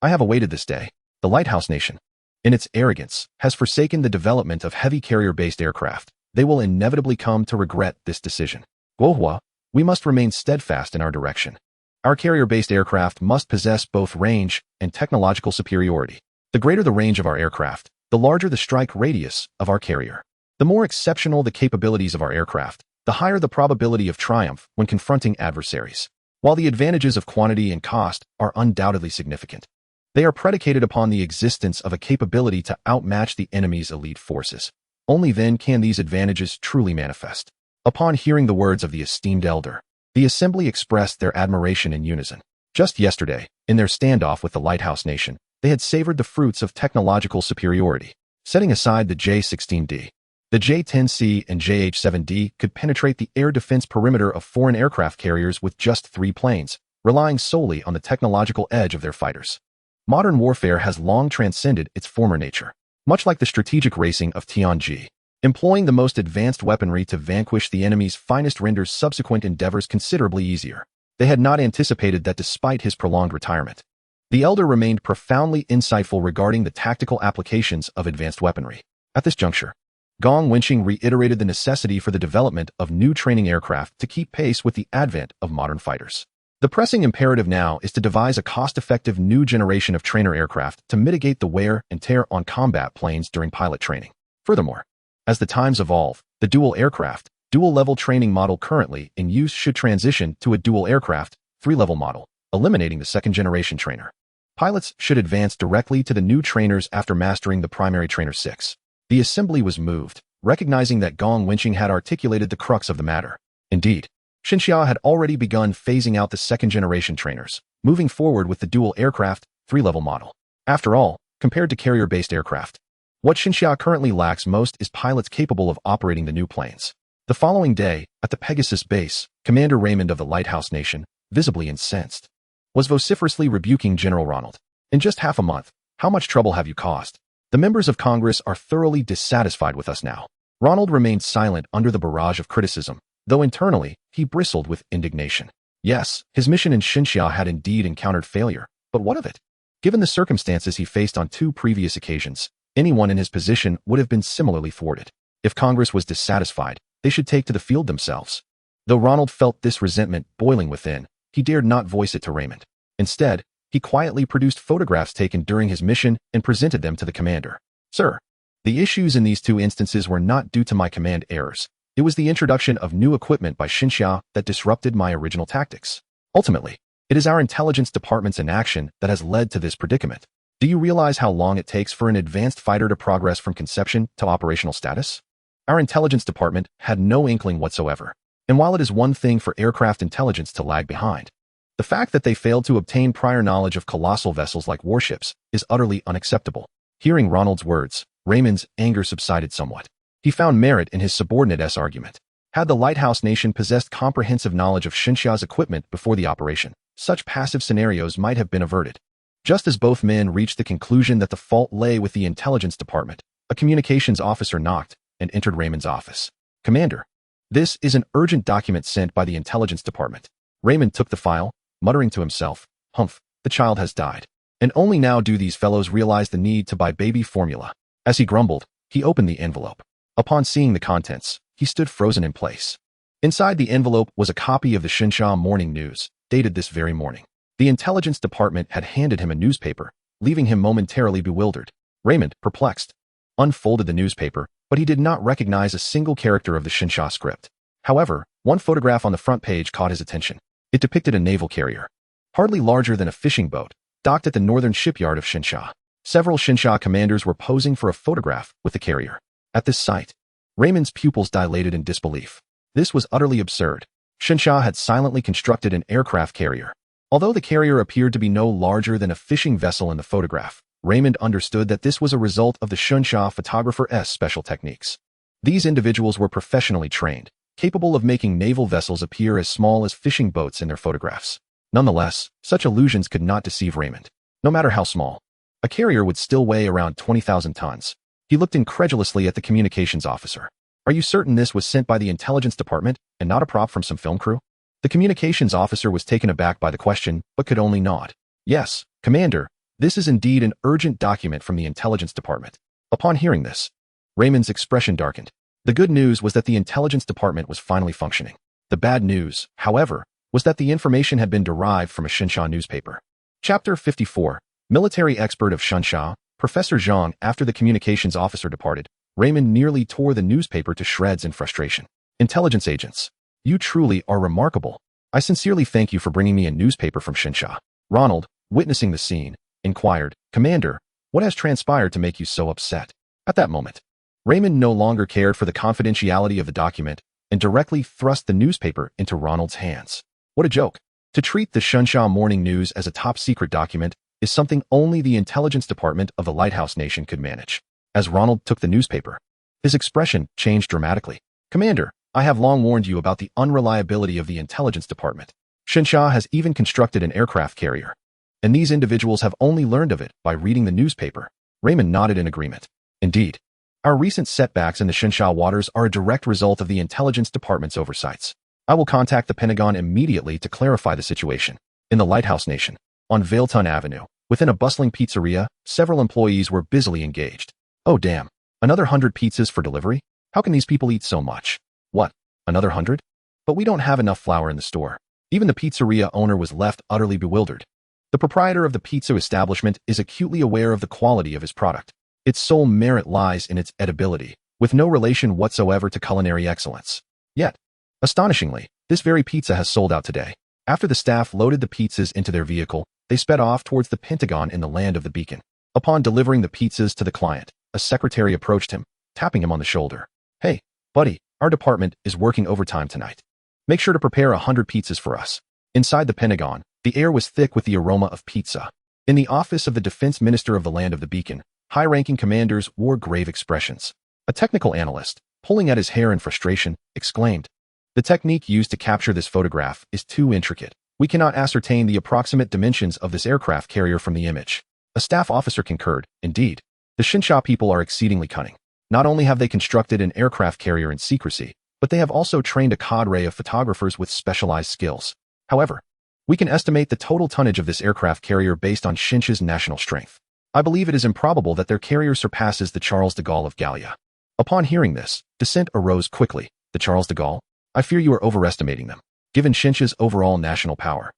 Speaker 1: I have awaited this day. The Lighthouse Nation, in its arrogance, has forsaken the development of heavy carrier-based aircraft. They will inevitably come to regret this decision. Guohua, we must remain steadfast in our direction. Our carrier-based aircraft must possess both range and technological superiority. The greater the range of our aircraft, the larger the strike radius of our carrier. The more exceptional the capabilities of our aircraft, the higher the probability of triumph when confronting adversaries. While the advantages of quantity and cost are undoubtedly significant, they are predicated upon the existence of a capability to outmatch the enemy's elite forces. Only then can these advantages truly manifest. Upon hearing the words of the esteemed elder, the assembly expressed their admiration in unison. Just yesterday, in their standoff with the Lighthouse Nation, they had savored the fruits of technological superiority. Setting aside the J-16D, the J-10C and JH-7D could penetrate the air defense perimeter of foreign aircraft carriers with just 3 planes, relying solely on the technological edge of their fighters. Modern warfare has long transcended its former nature. Much like the strategic racing of Tianji, employing the most advanced weaponry to vanquish the enemy's finest renders subsequent endeavors considerably easier. They had not anticipated that despite his prolonged retirement, the elder remained profoundly insightful regarding the tactical applications of advanced weaponry. At this juncture, Gong Wenqing reiterated the necessity for the development of new training aircraft to keep pace with the advent of modern fighters. The pressing imperative now is to devise a cost-effective new generation of trainer aircraft to mitigate the wear and tear on combat planes during pilot training. Furthermore, as the times evolve, the dual aircraft, dual-level training model currently in use should transition to a dual aircraft, 3-level model, eliminating the second-generation trainer. Pilots should advance directly to the new trainers after mastering the primary trainer 6. The assembly was moved, recognizing that Gong Wenqing had articulated the crux of the matter. Indeed, Xinxia had already begun phasing out the second-generation trainers, moving forward with the dual aircraft, 3-level model. After all, compared to carrier-based aircraft, what Xinxia currently lacks most is pilots capable of operating the new planes. The following day, at the Pegasus base, Commander Raymond of the Lighthouse Nation, visibly incensed, was vociferously rebuking General Ronald. In just half a month, how much trouble have you caused? The members of Congress are thoroughly dissatisfied with us now. Ronald remained silent under the barrage of criticism, though internally, he bristled with indignation. Yes, his mission in Xinxia had indeed encountered failure, but what of it? Given the circumstances he faced on 2 previous occasions, anyone in his position would have been similarly thwarted. If Congress was dissatisfied, they should take to the field themselves. Though Ronald felt this resentment boiling within, he dared not voice it to Raymond. Instead, he quietly produced photographs taken during his mission and presented them to the commander. Sir, the issues in these 2 instances were not due to my command errors. It was the introduction of new equipment by Xinxia that disrupted my original tactics. Ultimately, it is our intelligence department's inaction that has led to this predicament. Do you realize how long it takes for an advanced fighter to progress from conception to operational status? Our intelligence department had no inkling whatsoever. And while it is one thing for aircraft intelligence to lag behind, the fact that they failed to obtain prior knowledge of colossal vessels like warships is utterly unacceptable. Hearing Ronald's words, Raymond's anger subsided somewhat. He found merit in his subordinate's argument. Had the Lighthouse Nation possessed comprehensive knowledge of Xinxia's equipment before the operation, such passive scenarios might have been averted. Just as both men reached the conclusion that the fault lay with the intelligence department, a communications officer knocked and entered Raymond's office. Commander, this is an urgent document sent by the intelligence department. Raymond took the file, muttering to himself, "Humph, the child has died. And only now do these fellows realize the need to buy baby formula." As he grumbled, he opened the envelope. Upon seeing the contents, he stood frozen in place. Inside the envelope was a copy of the Xinxia Morning News, dated this very morning. The intelligence department had handed him a newspaper, leaving him momentarily bewildered. Raymond, perplexed, unfolded the newspaper, but he did not recognize a single character of the Xinxia script. However, one photograph on the front page caught his attention. It depicted a naval carrier, hardly larger than a fishing boat, docked at the northern shipyard of Xinxia. Several Xinxia commanders were posing for a photograph with the carrier. At this sight, Raymond's pupils dilated in disbelief. This was utterly absurd. Xinxia had silently constructed an aircraft carrier. Although the carrier appeared to be no larger than a fishing vessel in the photograph, Raymond understood that this was a result of the Xinxia photographer's special techniques. These individuals were professionally trained, capable of making naval vessels appear as small as fishing boats in their photographs. Nonetheless, such illusions could not deceive Raymond. No matter how small, a carrier would still weigh around 20,000 tons. He looked incredulously at the communications officer. Are you certain this was sent by the intelligence department and not a prop from some film crew? The communications officer was taken aback by the question, but could only nod. Yes, Commander, this is indeed an urgent document from the intelligence department. Upon hearing this, Raymond's expression darkened. The good news was that the intelligence department was finally functioning. The bad news, however, was that the information had been derived from a Xinsha newspaper. Chapter 54. Military expert of Xinsha, Professor Zhang. After the communications officer departed, Raymond nearly tore the newspaper to shreds in frustration. Intelligence agents, you truly are remarkable. I sincerely thank you for bringing me a newspaper from Xinsha. Ronald, witnessing the scene, inquired, Commander, what has transpired to make you so upset? At that moment, Raymond no longer cared for the confidentiality of the document and directly thrust the newspaper into Ronald's hands. What a joke. To treat the Xinsha Morning News as a top-secret document is something only the intelligence department of the Lighthouse Nation could manage. As Ronald took the newspaper, his expression changed dramatically. Commander, I have long warned you about the unreliability of the intelligence department. Xinsha has even constructed an aircraft carrier, and these individuals have only learned of it by reading the newspaper. Raymond nodded in agreement. Indeed, our recent setbacks in the Xinsha waters are a direct result of the intelligence department's oversights. I will contact the Pentagon immediately to clarify the situation. In the Lighthouse Nation, on Valeton Avenue, within a bustling pizzeria, several employees were busily engaged. Oh damn, another 100 pizzas for delivery? How can these people eat so much? What, another 100? But we don't have enough flour in the store. Even the pizzeria owner was left utterly bewildered. The proprietor of the pizza establishment is acutely aware of the quality of his product. Its sole merit lies in its edibility, with no relation whatsoever to culinary excellence. Yet, astonishingly, this very pizza has sold out today. After the staff loaded the pizzas into their vehicle, they sped off towards the Pentagon in the land of the beacon. Upon delivering the pizzas to the client, a secretary approached him, tapping him on the shoulder. Hey, buddy, our department is working overtime tonight. Make sure to prepare 100 pizzas for us. Inside the Pentagon, the air was thick with the aroma of pizza. In the office of the defense minister of the land of the beacon, high-ranking commanders wore grave expressions. A technical analyst, pulling at his hair in frustration, exclaimed, the technique used to capture this photograph is too intricate. We cannot ascertain the approximate dimensions of this aircraft carrier from the image. A staff officer concurred. Indeed, the Xinsha people are exceedingly cunning. Not only have they constructed an aircraft carrier in secrecy, but they have also trained a cadre of photographers with specialized skills. However, we can estimate the total tonnage of this aircraft carrier based on Xinsha's national strength. I believe it is improbable that their carrier surpasses the Charles de Gaulle of Gallia. Upon hearing this, dissent arose quickly. The Charles de Gaulle? I fear you are overestimating them. Given Xinsha's overall national power,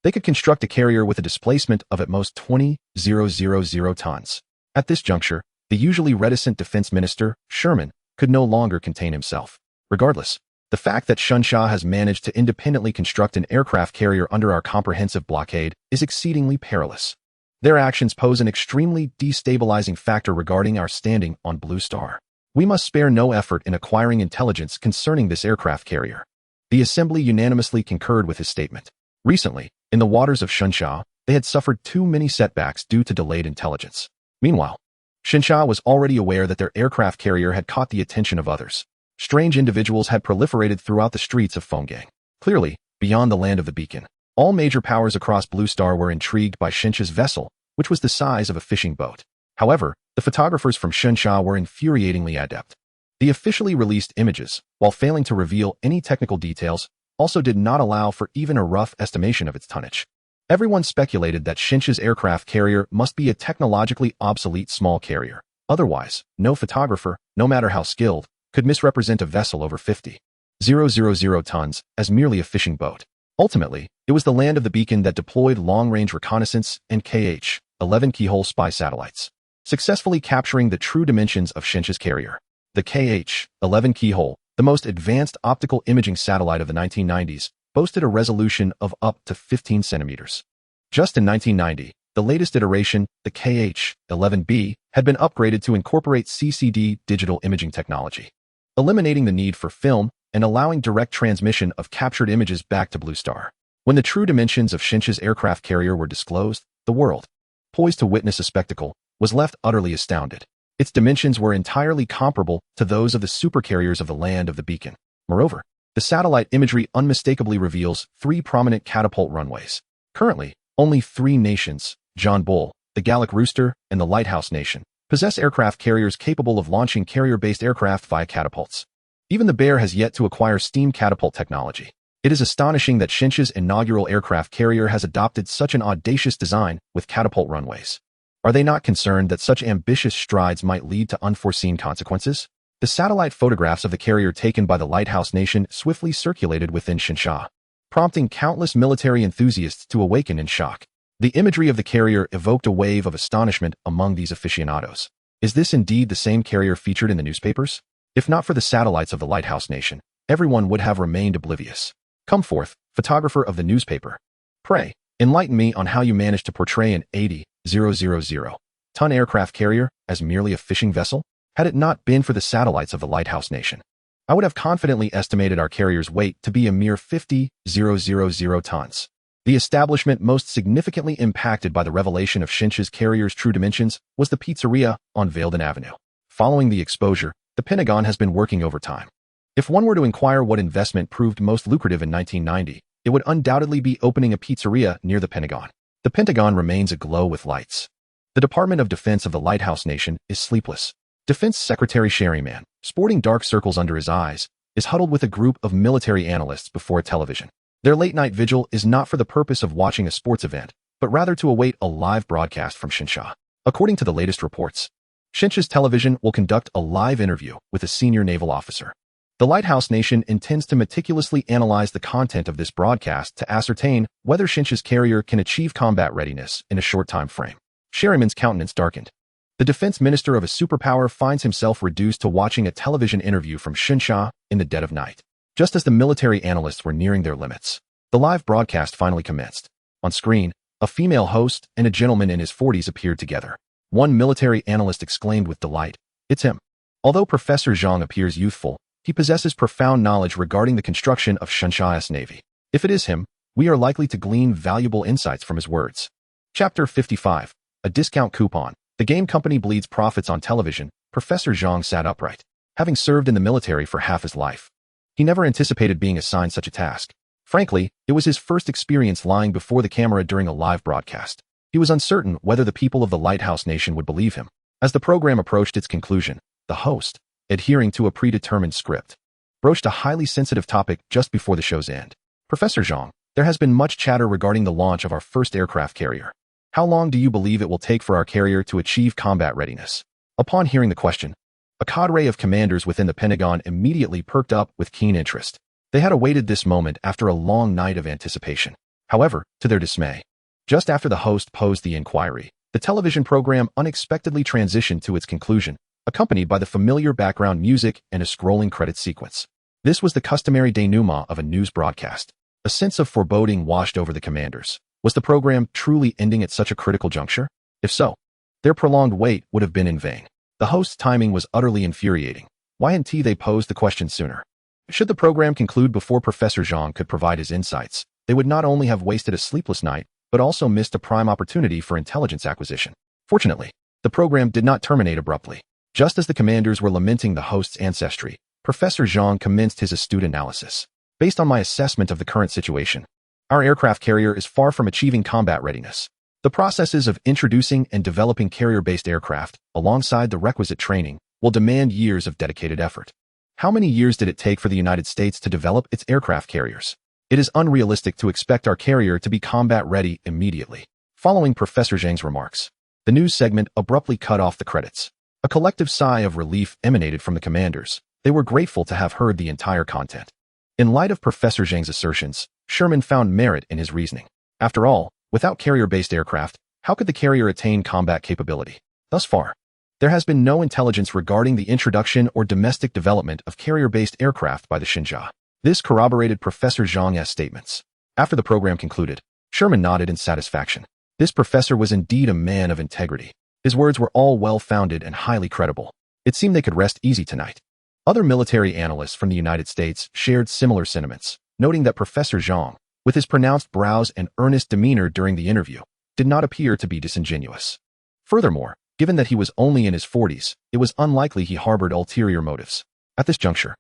Speaker 1: they could construct a carrier with a displacement of at most 20,000 tons. At this juncture, the usually reticent defense minister, Sherman, could no longer contain himself. Regardless, the fact that Xinsha has managed to independently construct an aircraft carrier under our comprehensive blockade is exceedingly perilous. Their actions pose an extremely destabilizing factor regarding our standing on Blue Star. We must spare no effort in acquiring intelligence concerning this aircraft carrier. The assembly unanimously concurred with his statement. Recently, in the waters of Xinsha, they had suffered too many setbacks due to delayed intelligence. Meanwhile, Xinsha was already aware that their aircraft carrier had caught the attention of others. Strange individuals had proliferated throughout the streets of Fenggang. Clearly, beyond the land of the beacon, all major powers across Blue Star were intrigued by Xinsha's vessel, which was the size of a fishing boat. However, the photographers from Xinsha were infuriatingly adept. The officially released images, while failing to reveal any technical details, also did not allow for even a rough estimation of its tonnage. Everyone speculated that Xinsha's aircraft carrier must be a technologically obsolete small carrier. Otherwise, no photographer, no matter how skilled, could misrepresent a vessel over 50,000 tons as merely a fishing boat. Ultimately, it was the land of the beacon that deployed long-range reconnaissance and KH-11 keyhole spy satellites, successfully capturing the true dimensions of Xinsha's carrier. The KH-11 keyhole, the most advanced optical imaging satellite of the 1990s, boasted a resolution of up to 15 centimeters. Just in 1990, the latest iteration, the KH-11B, had been upgraded to incorporate CCD digital imaging technology, eliminating the need for film and allowing direct transmission of captured images back to Blue Star. When the true dimensions of Xinsha's aircraft carrier were disclosed, the world, poised to witness a spectacle, was left utterly astounded. Its dimensions were entirely comparable to those of the supercarriers of the land of the beacon. Moreover, the satellite imagery unmistakably reveals 3 prominent catapult runways. Currently, only 3 nations, John Bull, the Galactic Rooster, and the Lighthouse Nation, possess aircraft carriers capable of launching carrier-based aircraft via catapults. Even the Bear has yet to acquire steam catapult technology. It is astonishing that Xinjia's inaugural aircraft carrier has adopted such an audacious design with catapult runways. Are they not concerned that such ambitious strides might lead to unforeseen consequences? The satellite photographs of the carrier taken by the Lighthouse Nation swiftly circulated within Xinjia, prompting countless military enthusiasts to awaken in shock. The imagery of the carrier evoked a wave of astonishment among these aficionados. Is this indeed the same carrier featured in the newspapers? If not for the satellites of the Lighthouse Nation, everyone would have remained oblivious. Come forth, photographer of the newspaper. Pray, enlighten me on how you managed to portray an 80,000-ton aircraft carrier as merely a fishing vessel. Had it not been for the satellites of the Lighthouse Nation, I would have confidently estimated our carrier's weight to be a mere 50,000 tons. The establishment most significantly impacted by the revelation of Xinjia's carrier's true dimensions was the pizzeria on Veilden Avenue. Following the exposure, the Pentagon has been working overtime. If one were to inquire what investment proved most lucrative in 1990, it would undoubtedly be opening a pizzeria near the Pentagon. The Pentagon remains aglow with lights. The Department of Defense of the Lighthouse Nation is sleepless. Defense Secretary Sherryman, sporting dark circles under his eyes, is huddled with a group of military analysts before a television. Their late-night vigil is not for the purpose of watching a sports event, but rather to await a live broadcast from Xinjia. According to the latest reports, Xinjia's television will conduct a live interview with a senior naval officer. The Lighthouse Nation intends to meticulously analyze the content of this broadcast to ascertain whether Xinjia's carrier can achieve combat readiness in a short time frame. Sherryman's countenance darkened. The defense minister of a superpower finds himself reduced to watching a television interview from Xinjia in the dead of night. Just as the military analysts were nearing their limits, the live broadcast finally commenced. On screen, a female host and a gentleman in his 40s appeared together. One military analyst exclaimed with delight, "It's him." Although Professor Zhang appears youthful, he possesses profound knowledge regarding the construction of Xinjia's navy. If it is him, we are likely to glean valuable insights from his words. Chapter 55. A discount coupon. The game company bleeds profits on television. Professor Zhang sat upright. Having served in the military for half his life, he never anticipated being assigned such a task. Frankly, it was his first experience lying before the camera during a live broadcast. He was uncertain whether the people of the Lighthouse Nation would believe him. As the program approached its conclusion, the host, adhering to a predetermined script, broached a highly sensitive topic just before the show's end. Professor Zhang, there has been much chatter regarding the launch of our first aircraft carrier. How long do you believe it will take for our carrier to achieve combat readiness? Upon hearing the question, a cadre of commanders within the Pentagon immediately perked up with keen interest. They had awaited this moment after a long night of anticipation. However, to their dismay, just after the host posed the inquiry, the television program unexpectedly transitioned to its conclusion, accompanied by the familiar background music and a scrolling credit sequence. This was the customary denouement of a news broadcast. A sense of foreboding washed over the commanders. Was the program truly ending at such a critical juncture? If so, their prolonged wait would have been in vain. The host's timing was utterly infuriating. Why hadn't they posed the question sooner? Should the program conclude before Professor Zhang could provide his insights, they would not only have wasted a sleepless night, but also missed a prime opportunity for intelligence acquisition. Fortunately, the program did not terminate abruptly. Just as the commanders were lamenting the host's ancestry, Professor Zhang commenced his astute analysis. Based on my assessment of the current situation, our aircraft carrier is far from achieving combat readiness. The processes of introducing and developing carrier-based aircraft, alongside the requisite training, will demand years of dedicated effort. How many years did it take for the United States to develop its aircraft carriers? It is unrealistic to expect our carrier to be combat-ready immediately. Following Professor Zhang's remarks, the news segment abruptly cut off the credits. A collective sigh of relief emanated from the commanders. They were grateful to have heard the entire content. In light of Professor Zhang's assertions, Sherman found merit in his reasoning. After all, without carrier-based aircraft, how could the carrier attain combat capability? Thus far, there has been no intelligence regarding the introduction or domestic development of carrier-based aircraft by the Xinjia. This corroborated Professor Zhang's statements. After the program concluded, Sherman nodded in satisfaction. This professor was indeed a man of integrity. His words were all well-founded and highly credible. It seemed they could rest easy tonight. Other military analysts from the United States shared similar sentiments, noting that Professor Zhang, with his pronounced brows and earnest demeanor during the interview, did not appear to be disingenuous. Furthermore, given that he was only in his 40s, it was unlikely he harbored ulterior motives. At this juncture,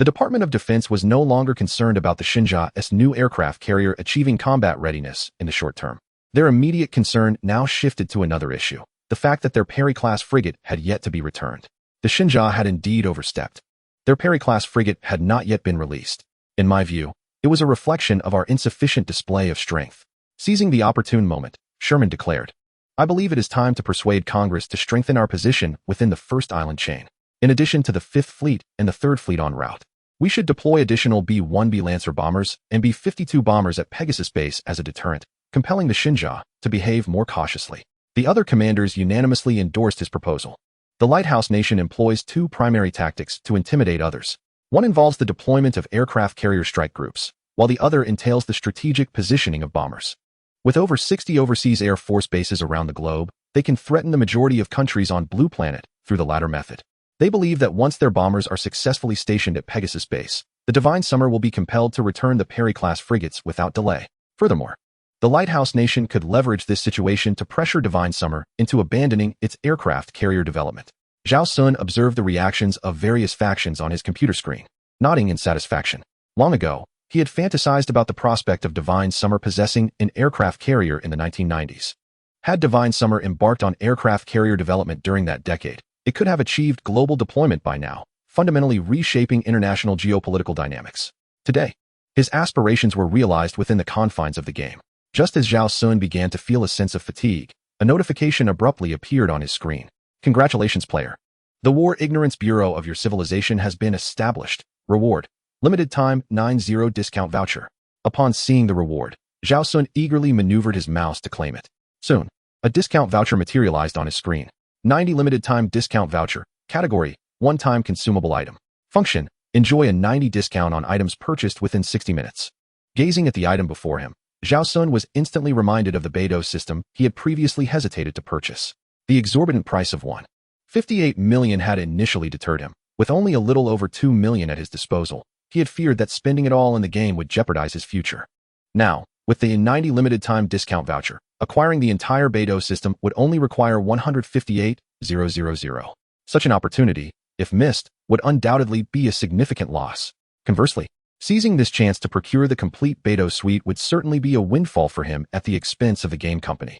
Speaker 1: The Department of Defense was no longer concerned about the Xinjia's new aircraft carrier achieving combat readiness in the short term. Their immediate concern now shifted to another issue, the fact that their Perry-class frigate had yet to be returned. The Xinjia had indeed overstepped. Their Perry-class frigate had not yet been released. In my view, it was a reflection of our insufficient display of strength. Seizing the opportune moment, Sherman declared, "I believe it is time to persuade Congress to strengthen our position within the First Island chain. In addition to the 5th Fleet and the 3rd Fleet en route, we should deploy additional B-1B Lancer bombers and B-52 bombers at Pegasus Base as a deterrent, compelling the Xinjia to behave more cautiously." The other commanders unanimously endorsed his proposal. The Lighthouse Nation employs two primary tactics to intimidate others. One involves the deployment of aircraft carrier strike groups, while the other entails the strategic positioning of bombers. With over 60 overseas Air Force bases around the globe, they can threaten the majority of countries on Blue Planet through the latter method. They believe that once their bombers are successfully stationed at Pegasus Base, the Divine Summer will be compelled to return the Perry-class frigates without delay. Furthermore, the Lighthouse Nation could leverage this situation to pressure Divine Summer into abandoning its aircraft carrier development. Zhao Xun observed the reactions of various factions on his computer screen, nodding in satisfaction. Long ago, he had fantasized about the prospect of Divine Summer possessing an aircraft carrier in the 1990s. Had Divine Summer embarked on aircraft carrier development during that decade, it could have achieved global deployment by now, fundamentally reshaping international geopolitical dynamics. Today, his aspirations were realized within the confines of the game. Just as Zhao Xun began to feel a sense of fatigue, a notification abruptly appeared on his screen. "Congratulations, player. The War Ignorance Bureau of your civilization has been established. Reward: limited time 90 discount voucher." Upon seeing the reward, Zhao Xun eagerly maneuvered his mouse to claim it. Soon, a discount voucher materialized on his screen. 90 limited time discount voucher. Category: one-time consumable item. Function: enjoy a 90 discount on items purchased within 60 minutes. Gazing at the item before him, Zhao Xun was instantly reminded of the Beidou system he had previously hesitated to purchase. The exorbitant price of $1.58 million had initially deterred him. With only a little over $2 million at his disposal, he had feared that spending it all in the game would jeopardize his future. Now, with the 90 limited time discount voucher, acquiring the entire Beidou system would only require $158,000. Such an opportunity, if missed, would undoubtedly be a significant loss. Conversely, seizing this chance to procure the complete Beidou suite would certainly be a windfall for him at the expense of the game company.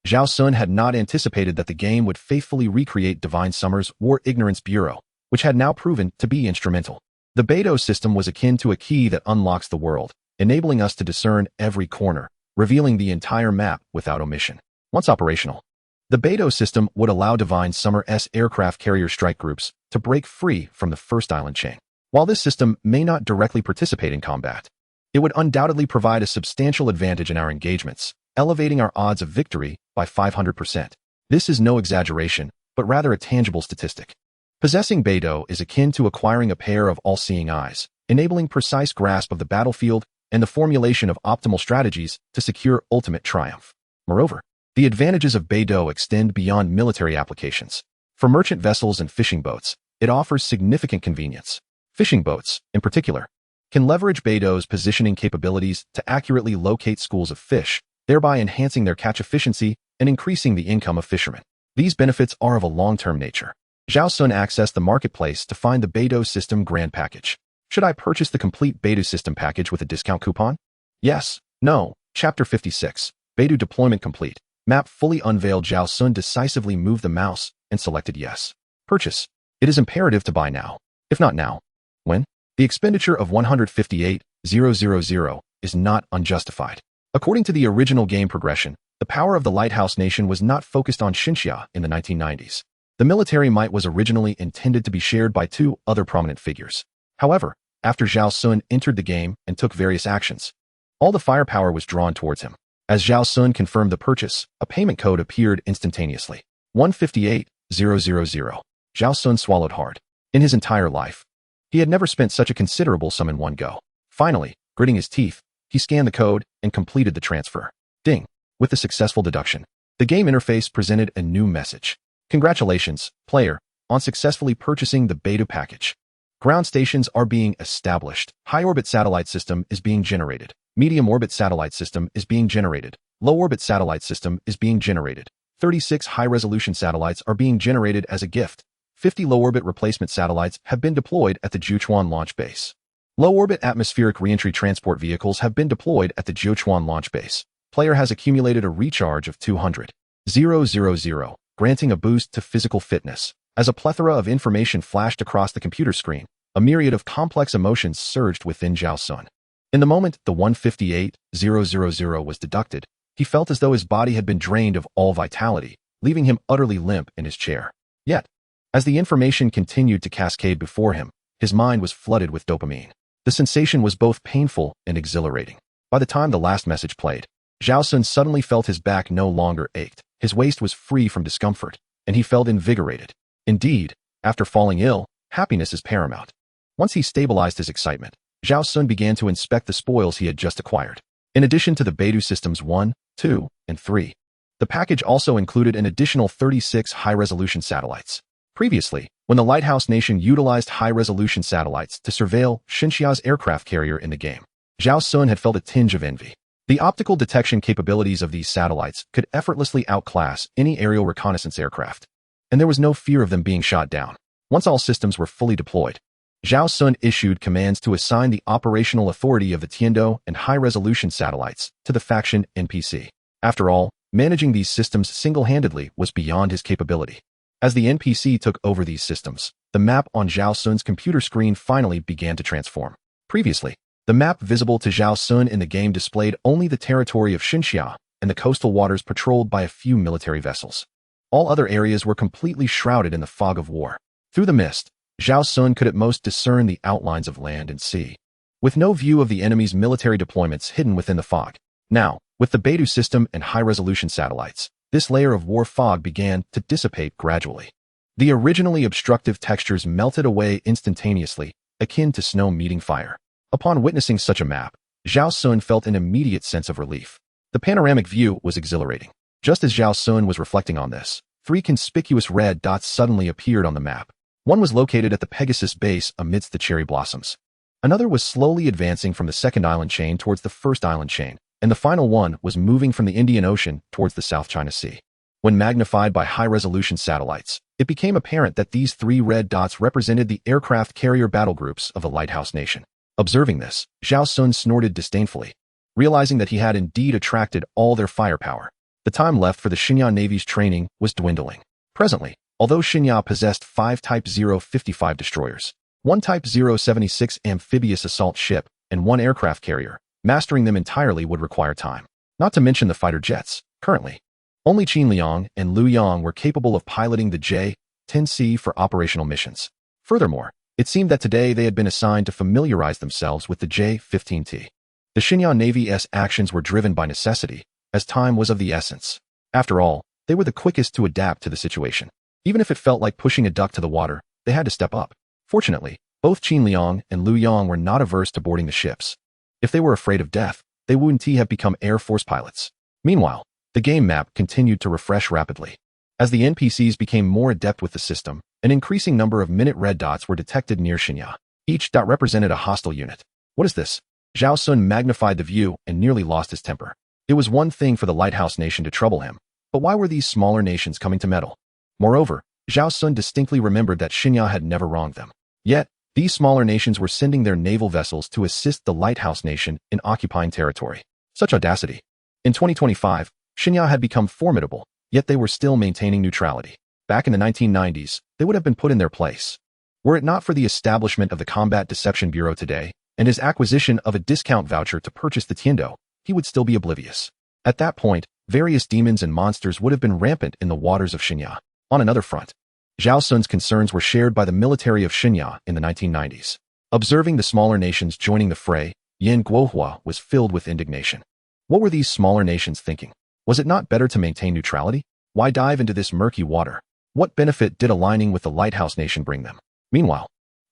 Speaker 1: Zhao Xun had not anticipated that the game would faithfully recreate Divine Summer's War Ignorance Bureau, which had now proven to be instrumental. The Beidou system was akin to a key that unlocks the world, enabling us to discern every corner, revealing the entire map without omission. Once operational, the Beidou system would allow Divine Summer's aircraft carrier strike groups to break free from the First Island chain. While this system may not directly participate in combat, it would undoubtedly provide a substantial advantage in our engagements, elevating our odds of victory by 500%. This is no exaggeration, but rather a tangible statistic. Possessing Beidou is akin to acquiring a pair of all-seeing eyes, enabling precise grasp of the battlefield and the formulation of optimal strategies to secure ultimate triumph. Moreover, the advantages of Beidou extend beyond military applications. For merchant vessels and fishing boats, it offers significant convenience. Fishing boats, in particular, can leverage Beidou's positioning capabilities to accurately locate schools of fish, thereby enhancing their catch efficiency and increasing the income of fishermen. These benefits are of a long-term nature. Zhao Xun accessed the marketplace to find the Beidou System Grand Package. Should I purchase the complete Beidou System package with a discount coupon? Yes. No. Chapter 56. Beidou Deployment Complete. Map fully unveiled. Zhao Xun decisively moved the mouse and selected yes. Purchase. It is imperative to buy now. If not now, when? The expenditure of $158,000 is not unjustified. According to the original game progression, the power of the Lighthouse Nation was not focused on Xinjia in the 1990s. The military might was originally intended to be shared by two other prominent figures. However, after Zhao Xun entered the game and took various actions, all the firepower was drawn towards him. As Zhao Xun confirmed the purchase, a payment code appeared instantaneously. 158,000. Zhao Xun swallowed hard. In his entire life, he had never spent such a considerable sum in one go. Finally, gritting his teeth, he scanned the code and completed the transfer. Ding! With the successful deduction, the game interface presented a new message. Congratulations, player, on successfully purchasing the Beidou package. Ground stations are being established. High-orbit satellite system is being generated. Medium-orbit satellite system is being generated. Low-orbit satellite system is being generated. 36 high-resolution satellites are being generated as a gift. 50 low-orbit replacement satellites have been deployed at the Jiuquan launch base. Low-orbit atmospheric reentry transport vehicles have been deployed at the Jiuquan launch base. Player has accumulated a recharge of 200,000, granting a boost to physical fitness. As a plethora of information flashed across the computer screen, a myriad of complex emotions surged within Zhao Xun. In the moment the 158,000 was deducted, he felt as though his body had been drained of all vitality, leaving him utterly limp in his chair. Yet, as the information continued to cascade before him, his mind was flooded with dopamine. The sensation was both painful and exhilarating. By the time the last message played, Zhao Xun suddenly felt his back no longer ached, his waist was free from discomfort, and he felt invigorated. Indeed, after falling ill, happiness is paramount. Once he stabilized his excitement, Zhao Xun began to inspect the spoils he had just acquired. In addition to the Beidou Systems 1, 2, and 3, the package also included an additional 36 high-resolution satellites. Previously, when the Lighthouse Nation utilized high-resolution satellites to surveil Xinxia's aircraft carrier in the game, Zhao Xun had felt a tinge of envy. The optical detection capabilities of these satellites could effortlessly outclass any aerial reconnaissance aircraft, and there was no fear of them being shot down. Once all systems were fully deployed, Zhao Xun issued commands to assign the operational authority of the Tiando and high-resolution satellites to the faction NPC. After all, managing these systems single-handedly was beyond his capability. As the NPC took over these systems, the map on Zhao Xun's computer screen finally began to transform. Previously, the map visible to Zhao Xun in the game displayed only the territory of Xinxia and the coastal waters patrolled by a few military vessels. All other areas were completely shrouded in the fog of war. Through the mist, Zhao Xun could at most discern the outlines of land and sea, with no view of the enemy's military deployments hidden within the fog. Now, with the Beidou system and high-resolution satellites, this layer of war fog began to dissipate gradually. The originally obstructive textures melted away instantaneously, akin to snow meeting fire. Upon witnessing such a map, Zhao Xun felt an immediate sense of relief. The panoramic view was exhilarating. Just as Zhao Xun was reflecting on this, 3 conspicuous red dots suddenly appeared on the map. One was located at the Pegasus base amidst the cherry blossoms. Another was slowly advancing from the second island chain towards the first island chain, and the final one was moving from the Indian Ocean towards the South China Sea. When magnified by high-resolution satellites, it became apparent that these 3 red dots represented the aircraft carrier battle groups of the Lighthouse Nation. Observing this, Zhao Xun snorted disdainfully, realizing that he had indeed attracted all their firepower. The time left for the Xinya Navy's training was dwindling. Presently, although Xinya possessed 5 Type 055 destroyers, 1 Type 076 amphibious assault ship, and 1 aircraft carrier, mastering them entirely would require time. Not to mention the fighter jets. Currently, only Qin Liang and Liu Yang were capable of piloting the J-10C for operational missions. Furthermore, it seemed that today they had been assigned to familiarize themselves with the J-15T. The Xinya Navy's actions were driven by necessity, as time was of the essence. After all, they were the quickest to adapt to the situation. Even if it felt like pushing a duck to the water, they had to step up. Fortunately, both Qin Liang and Liu Yang were not averse to boarding the ships. If they were afraid of death, they wouldn't have become Air Force pilots. Meanwhile, the game map continued to refresh rapidly. As the NPCs became more adept with the system, an increasing number of minute red dots were detected near Xinya. Each dot represented a hostile unit. What is this? Zhao Xun magnified the view and nearly lost his temper. It was one thing for the Lighthouse Nation to trouble him, but why were these smaller nations coming to meddle? Moreover, Zhao Xun distinctly remembered that Xinya had never wronged them. Yet, these smaller nations were sending their naval vessels to assist the Lighthouse Nation in occupying territory. Such audacity. In 2025, Xinya had become formidable, yet they were still maintaining neutrality. Back in the 1990s, they would have been put in their place. Were it not for the establishment of the Combat Deception Bureau today, and his acquisition of a discount voucher to purchase the Tiando, he would still be oblivious. At that point, various demons and monsters would have been rampant in the waters of Xinya. On another front, Zhao Xun's concerns were shared by the military of Xinya in the 1990s. Observing the smaller nations joining the fray, Yan Guohua was filled with indignation. What were these smaller nations thinking? Was it not better to maintain neutrality? Why dive into this murky water? What benefit did aligning with the Lighthouse Nation bring them? Meanwhile,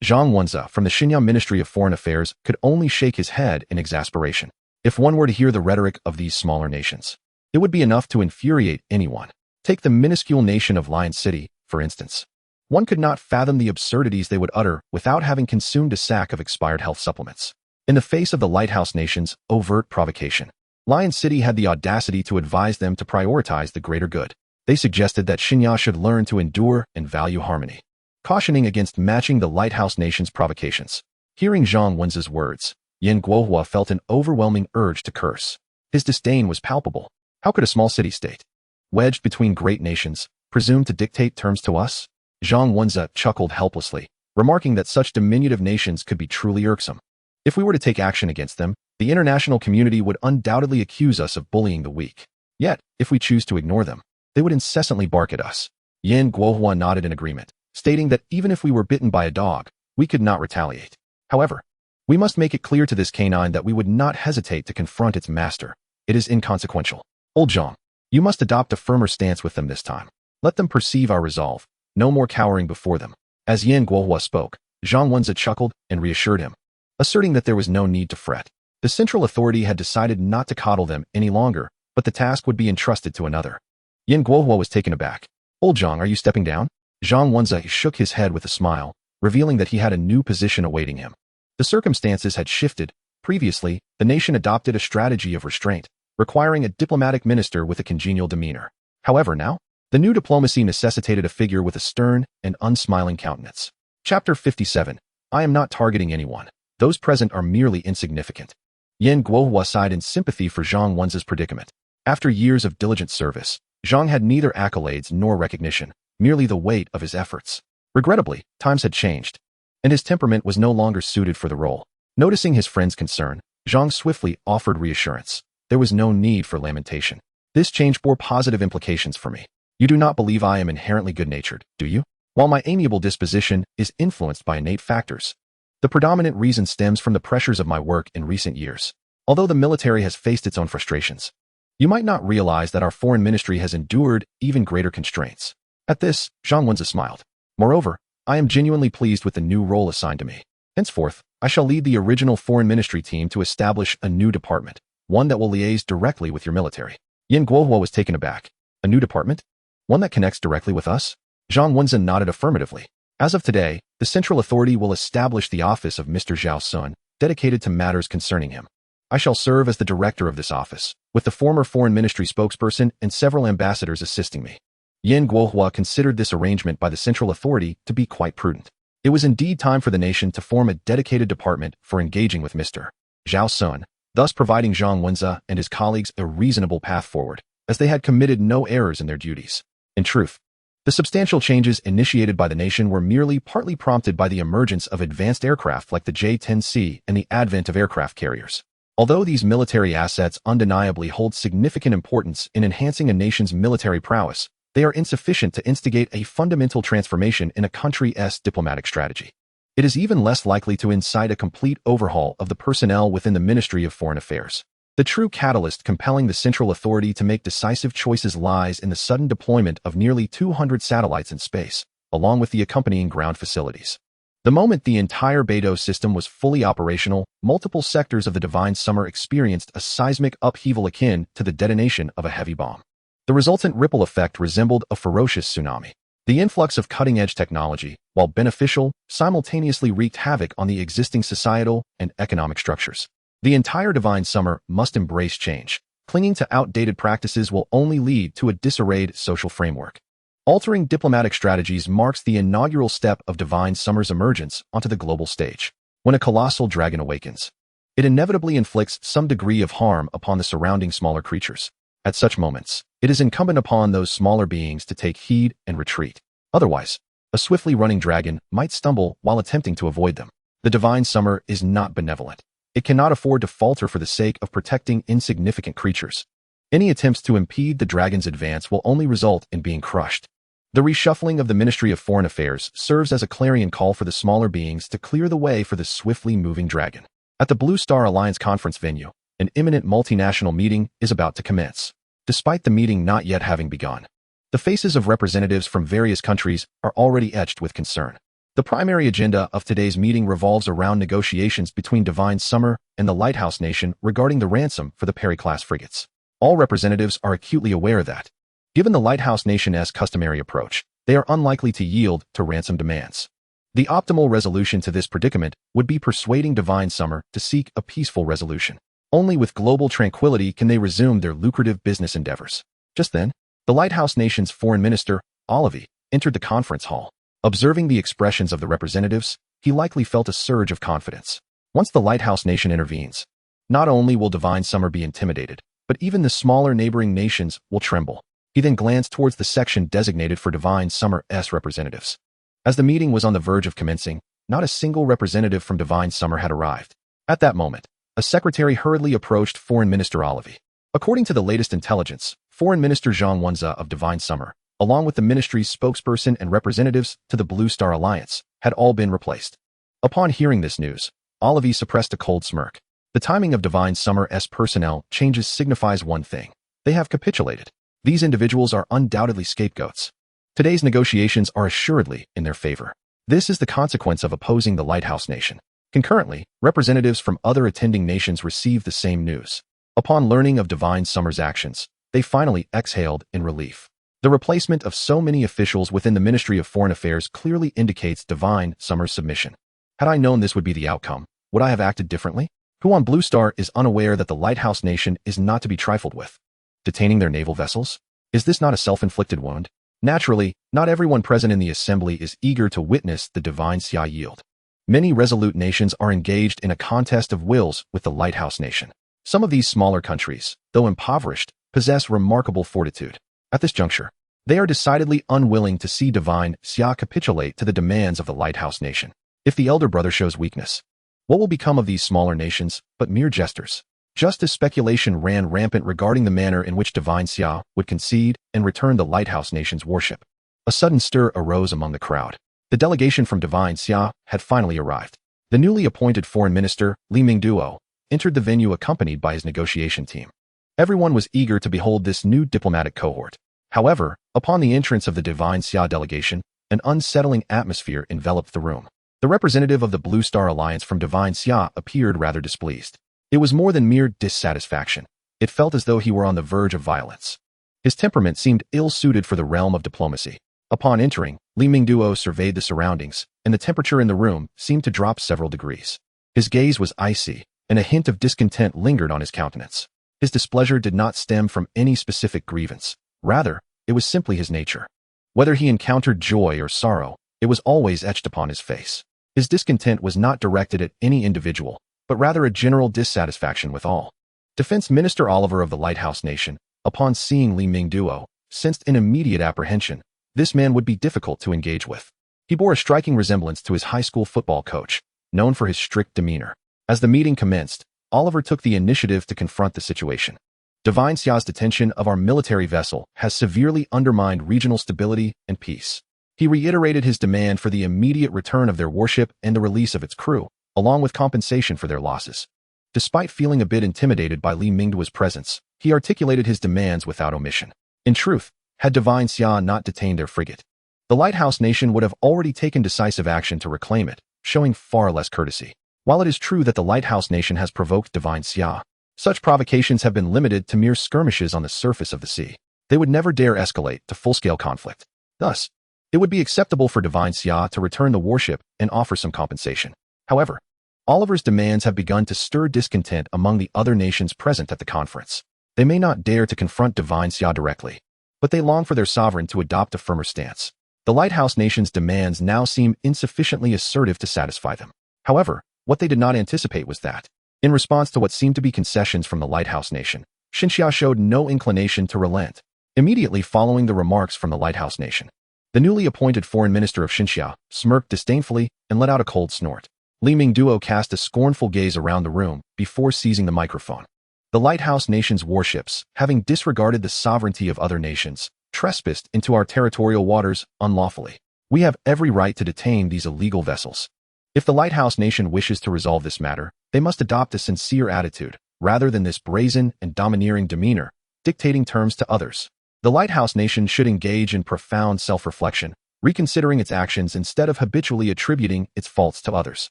Speaker 1: Zhang Wenze from the Xinya Ministry of Foreign Affairs could only shake his head in exasperation. If one were to hear the rhetoric of these smaller nations, it would be enough to infuriate anyone. Take the minuscule nation of Lion City, for instance. One could not fathom the absurdities they would utter without having consumed a sack of expired health supplements. In the face of the Lighthouse Nation's overt provocation, Lion City had the audacity to advise them to prioritize the greater good. They suggested that Xinya should learn to endure and value harmony. cautioning against matching the lighthouse nation's provocations. Hearing Zhang Wen's words, Yin Guohua felt an overwhelming urge to curse. His disdain was palpable. How could a small city-state, wedged between great nations, presume to dictate terms to us? Zhang Wenza chuckled helplessly, remarking that such diminutive nations could be truly irksome. If we were to take action against them, the international community would undoubtedly accuse us of bullying the weak. Yet, if we choose to ignore them, they would incessantly bark at us. Yin Guohua nodded in agreement, stating that even if we were bitten by a dog, we could not retaliate. However, we must make it clear to this canine that we would not hesitate to confront its master. It is inconsequential. Old Zhang, you must adopt a firmer stance with them this time. Let them perceive our resolve. No more cowering before them. As Yin Guohua spoke, Zhang Wenza chuckled and reassured him, asserting that there was no need to fret. The central authority had decided not to coddle them any longer, but the task would be entrusted to another. Yin Guohua was taken aback. Old Zhang, are you stepping down? Zhang Wenza shook his head with a smile, revealing that he had a new position awaiting him. The circumstances had shifted. Previously, the nation adopted a strategy of restraint, requiring a diplomatic minister with a congenial demeanor. However, now, the new diplomacy necessitated a figure with a stern and unsmiling countenance. Chapter 57. I am not targeting anyone. Those present are merely insignificant. Yin Guohua sighed in sympathy for Zhang Wen's predicament. After years of diligent service, Zhang had neither accolades nor recognition, merely the weight of his efforts. Regrettably, times had changed, and his temperament was no longer suited for the role. Noticing his friend's concern, Zhang swiftly offered reassurance. There was no need for lamentation. This change bore positive implications for me. You do not believe I am inherently good-natured, do you? While my amiable disposition is influenced by innate factors, the predominant reason stems from the pressures of my work in recent years. Although the military has faced its own frustrations, you might not realize that our foreign ministry has endured even greater constraints. At this, Zhang Wenza smiled. Moreover, I am genuinely pleased with the new role assigned to me. Henceforth, I shall lead the original foreign ministry team to establish a new department, one that will liaise directly with your military. Yin Guohua was taken aback. A new department? One that connects directly with us? Zhang Wenza nodded affirmatively. As of today, the central authority will establish the office of Mr. Zhao Xun, dedicated to matters concerning him. I shall serve as the director of this office, with the former foreign ministry spokesperson and several ambassadors assisting me. Yin Guohua considered this arrangement by the central authority to be quite prudent. It was indeed time for the nation to form a dedicated department for engaging with Mr. Zhao Xun, thus providing Zhang Wenza and his colleagues a reasonable path forward, as they had committed no errors in their duties. In truth, the substantial changes initiated by the nation were merely partly prompted by the emergence of advanced aircraft like the J-10C and the advent of aircraft carriers. Although these military assets undeniably hold significant importance in enhancing a nation's military prowess, they are insufficient to instigate a fundamental transformation in a country's diplomatic strategy. It is even less likely to incite a complete overhaul of the personnel within the Ministry of Foreign Affairs. The true catalyst compelling the central authority to make decisive choices lies in the sudden deployment of nearly 200 satellites in space, along with the accompanying ground facilities. The moment the entire Beidou system was fully operational, multiple sectors of the Divine Summer experienced a seismic upheaval akin to the detonation of a heavy bomb. The resultant ripple effect resembled a ferocious tsunami. The influx of cutting-edge technology, while beneficial, simultaneously wreaked havoc on the existing societal and economic structures. The entire Divine Summer must embrace change. Clinging to outdated practices will only lead to a disarrayed social framework. Altering diplomatic strategies marks the inaugural step of Divine Summer's emergence onto the global stage. When a colossal dragon awakens, it inevitably inflicts some degree of harm upon the surrounding smaller creatures. At such moments, it is incumbent upon those smaller beings to take heed and retreat. Otherwise, a swiftly running dragon might stumble while attempting to avoid them. The Divine Summer is not benevolent. It cannot afford to falter for the sake of protecting insignificant creatures. Any attempts to impede the dragon's advance will only result in being crushed. The reshuffling of the Ministry of Foreign Affairs serves as a clarion call for the smaller beings to clear the way for the swiftly moving dragon. At the Blue Star Alliance conference venue, an imminent multinational meeting is about to commence. Despite the meeting not yet having begun, the faces of representatives from various countries are already etched with concern. The primary agenda of today's meeting revolves around negotiations between Divine Summer and the Lighthouse Nation regarding the ransom for the Perry-class frigates. All representatives are acutely aware that, given the Lighthouse Nation's customary approach, they are unlikely to yield to ransom demands. The optimal resolution to this predicament would be persuading Divine Summer to seek a peaceful resolution. Only with global tranquility can they resume their lucrative business endeavors. Just then, the Lighthouse Nation's foreign minister, Olive, entered the conference hall. Observing the expressions of the representatives, he likely felt a surge of confidence. Once the Lighthouse Nation intervenes, not only will Divine Summer be intimidated, but even the smaller neighboring nations will tremble. He then glanced towards the section designated for Divine Summer's representatives. As the meeting was on the verge of commencing, not a single representative from Divine Summer had arrived. At that moment, a secretary hurriedly approached Foreign Minister Olivier. According to the latest intelligence, Foreign Minister Zhao Xun of Divine Summer, along with the ministry's spokesperson and representatives to the Blue Star Alliance, had all been replaced. Upon hearing this news, Olivier suppressed a cold smirk. The timing of Divine Summer's personnel changes signifies one thing. They have capitulated. These individuals are undoubtedly scapegoats. Today's negotiations are assuredly in their favor. This is the consequence of opposing the Lighthouse Nation. Concurrently, representatives from other attending nations received the same news. Upon learning of Divine Summer's actions, they finally exhaled in relief. The replacement of so many officials within the Ministry of Foreign Affairs clearly indicates Divine Summer's submission. Had I known this would be the outcome, would I have acted differently? Who on Blue Star is unaware that the Lighthouse Nation is not to be trifled with? Detaining their naval vessels? Is this not a self-inflicted wound? Naturally, not everyone present in the assembly is eager to witness the Divine Xia yield. Many resolute nations are engaged in a contest of wills with the Lighthouse Nation. Some of these smaller countries, though impoverished, possess remarkable fortitude. At this juncture, they are decidedly unwilling to see Divine Xia capitulate to the demands of the Lighthouse Nation. If the elder brother shows weakness, what will become of these smaller nations but mere jesters? Just as speculation ran rampant regarding the manner in which Divine Xia would concede and return the Lighthouse Nation's warship, a sudden stir arose among the crowd. The delegation from Divine Xia had finally arrived. The newly appointed foreign minister, Li Mingduo, entered the venue accompanied by his negotiation team. Everyone was eager to behold this new diplomatic cohort. However, upon the entrance of the Divine Xia delegation, an unsettling atmosphere enveloped the room. The representative of the Blue Star Alliance from Divine Xia appeared rather displeased. It was more than mere dissatisfaction. It felt as though he were on the verge of violence. His temperament seemed ill-suited for the realm of diplomacy. Upon entering, Li Mingduo surveyed the surroundings, and the temperature in the room seemed to drop several degrees. His gaze was icy, and a hint of discontent lingered on his countenance. His displeasure did not stem from any specific grievance. Rather, it was simply his nature. Whether he encountered joy or sorrow, it was always etched upon his face. His discontent was not directed at any individual, but rather a general dissatisfaction with all. Defense Minister Oliver of the Lighthouse Nation, upon seeing Li Mingduo, sensed an immediate apprehension. This man would be difficult to engage with. He bore a striking resemblance to his high school football coach, known for his strict demeanor. As the meeting commenced, Oliver took the initiative to confront the situation. Divine Xia's detention of our military vessel has severely undermined regional stability and peace. He reiterated his demand for the immediate return of their warship and the release of its crew, along with compensation for their losses. Despite feeling a bit intimidated by Li Mingduo's presence, he articulated his demands without omission. In truth, had Divine Xia not detained their frigate, the Lighthouse Nation would have already taken decisive action to reclaim it, showing far less courtesy. While it is true that the Lighthouse Nation has provoked Divine Xia, such provocations have been limited to mere skirmishes on the surface of the sea. They would never dare escalate to full-scale conflict. Thus, it would be acceptable for Divine Xia to return the warship and offer some compensation. However, Oliver's demands have begun to stir discontent among the other nations present at the conference. They may not dare to confront Divine Xia directly, but they long for their sovereign to adopt a firmer stance. The Lighthouse Nation's demands now seem insufficiently assertive to satisfy them. However, what they did not anticipate was that, in response to what seemed to be concessions from the Lighthouse Nation, Xinxia showed no inclination to relent. Immediately following the remarks from the Lighthouse Nation, the newly appointed foreign minister of Xinxia smirked disdainfully and let out a cold snort. Li Mingduo cast a scornful gaze around the room before seizing the microphone. The Lighthouse Nation's warships, having disregarded the sovereignty of other nations, trespassed into our territorial waters unlawfully. We have every right to detain these illegal vessels. If the Lighthouse Nation wishes to resolve this matter, they must adopt a sincere attitude, rather than this brazen and domineering demeanor, dictating terms to others. The Lighthouse Nation should engage in profound self-reflection, reconsidering its actions instead of habitually attributing its faults to others.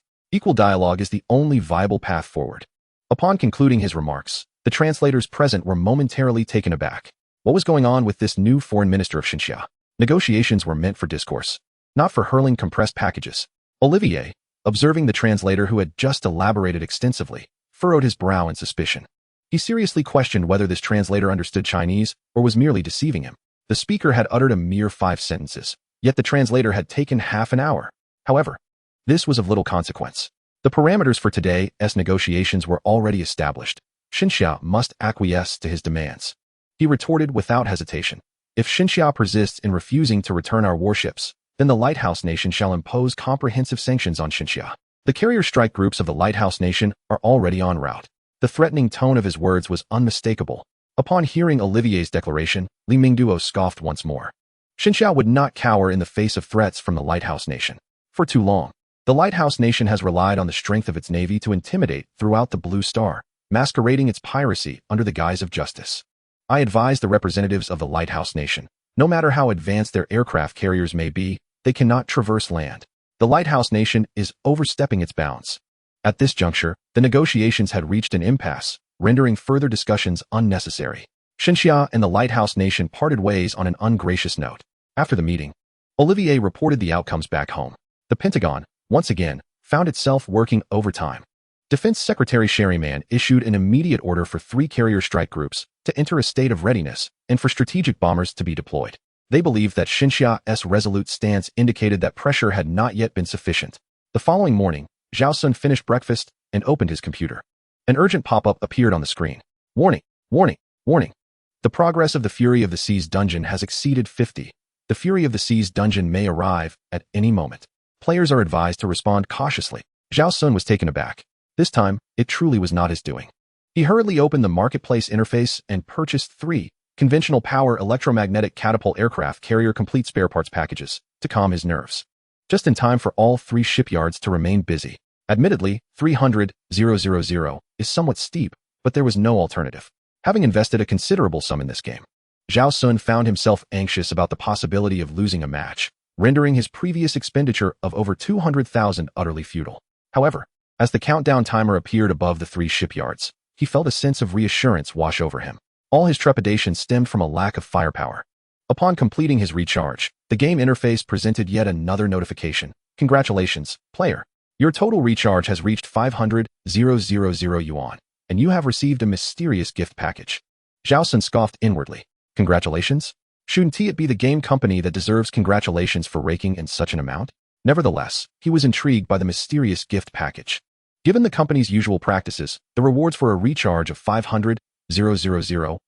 Speaker 1: Equal dialogue is the only viable path forward. Upon concluding his remarks, the translators present were momentarily taken aback. What was going on with this new foreign minister of Xinxia? Negotiations were meant for discourse, not for hurling compressed packages. Olivier, observing the translator who had just elaborated extensively, furrowed his brow in suspicion. He seriously questioned whether this translator understood Chinese or was merely deceiving him. The speaker had uttered a mere 5 sentences, yet the translator had taken half an hour. However, this was of little consequence. The parameters for today's negotiations were already established. Xinxia must acquiesce to his demands. He retorted without hesitation. If Xinxia persists in refusing to return our warships, then the Lighthouse Nation shall impose comprehensive sanctions on Xinxia. The carrier strike groups of the Lighthouse Nation are already en route. The threatening tone of his words was unmistakable. Upon hearing Olivier's declaration, Li Mingduo scoffed once more. Xinxia would not cower in the face of threats from the Lighthouse Nation. For too long, the Lighthouse Nation has relied on the strength of its navy to intimidate throughout the Blue Star, masquerading its piracy under the guise of justice. I advise the representatives of the Lighthouse Nation, no matter how advanced their aircraft carriers may be, they cannot traverse land. The Lighthouse Nation is overstepping its bounds. At this juncture, the negotiations had reached an impasse, rendering further discussions unnecessary. Xinxia and the Lighthouse Nation parted ways on an ungracious note. After the meeting, Olivier reported the outcomes back home. The Pentagon, once again, found itself working overtime. Defense Secretary Sherryman issued an immediate order for 3 carrier strike groups to enter a state of readiness and for strategic bombers to be deployed. They believed that Xinxia's resolute stance indicated that pressure had not yet been sufficient. The following morning, Zhao Xun finished breakfast and opened his computer. An urgent pop-up appeared on the screen. Warning, warning, warning. The progress of the Fury of the Seas dungeon has exceeded 50. The Fury of the Seas dungeon may arrive at any moment. Players are advised to respond cautiously. Zhao Xun was taken aback. This time, it truly was not his doing. He hurriedly opened the marketplace interface and purchased 3 conventional power electromagnetic catapult aircraft carrier complete spare parts packages to calm his nerves. Just in time for all 3 shipyards to remain busy. Admittedly, 300,000 is somewhat steep, but there was no alternative. Having invested a considerable sum in this game, Zhao Xun found himself anxious about the possibility of losing a match, rendering his previous expenditure of over 200,000 utterly futile. However, as the countdown timer appeared above the 3 shipyards, he felt a sense of reassurance wash over him. All his trepidation stemmed from a lack of firepower. Upon completing his recharge, the game interface presented yet another notification. Congratulations, player. Your total recharge has reached 500,000 yuan, and you have received a mysterious gift package. Zhao Xun scoffed inwardly. Congratulations? Shouldn't it be the game company that deserves congratulations for raking in such an amount? Nevertheless, he was intrigued by the mysterious gift package. Given the company's usual practices, the rewards for a recharge of 500,000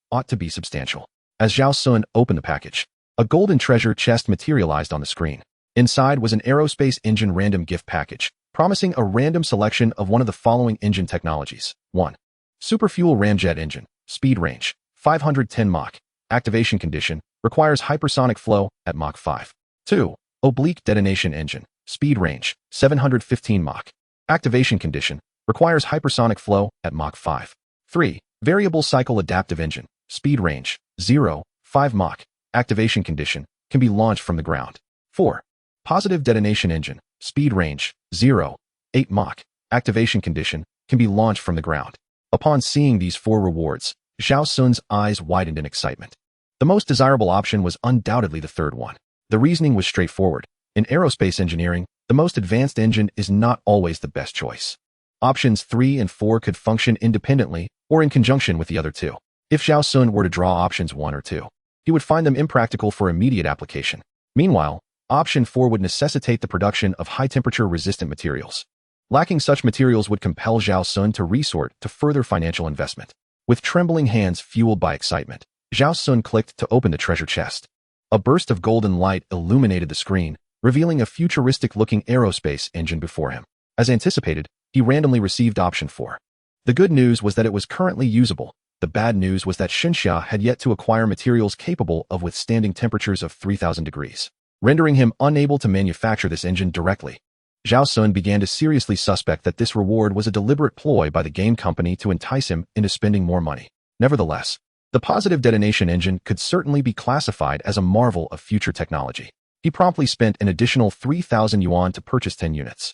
Speaker 1: ought to be substantial. As Zhao Xun opened the package, a golden treasure chest materialized on the screen. Inside was an aerospace engine random gift package, promising a random selection of one of the following engine technologies. 1. Superfuel ramjet engine, speed range, 510 Mach. Activation condition, requires hypersonic flow at Mach 5. 2. Oblique detonation engine, speed range, 715 Mach. Activation condition, requires hypersonic flow at Mach 5. 3. Variable cycle adaptive engine, speed range, 0.5 Mach. Activation condition, can be launched from the ground. 4. Positive detonation engine, speed range, 0.8 Mach. Activation condition, can be launched from the ground. Upon seeing these 4 rewards, Zhao Xun's eyes widened in excitement. The most desirable option was undoubtedly the third one. The reasoning was straightforward. In aerospace engineering, the most advanced engine is not always the best choice. Options 3 and 4 could function independently or in conjunction with the other 2. If Zhao Xun were to draw options 1 or 2, he would find them impractical for immediate application. Meanwhile, option 4 would necessitate the production of high-temperature resistant materials. Lacking such materials would compel Zhao Xun to resort to further financial investment. With trembling hands fueled by excitement, Zhao Xun clicked to open the treasure chest. A burst of golden light illuminated the screen, revealing a futuristic-looking aerospace engine before him. As anticipated, he randomly received option 4. The good news was that it was currently usable. The bad news was that Xinxia had yet to acquire materials capable of withstanding temperatures of 3,000 degrees, rendering him unable to manufacture this engine directly. Zhao Xun began to seriously suspect that this reward was a deliberate ploy by the game company to entice him into spending more money. Nevertheless, the positive detonation engine could certainly be classified as a marvel of future technology. He promptly spent an additional 3,000 yuan to purchase 10 units.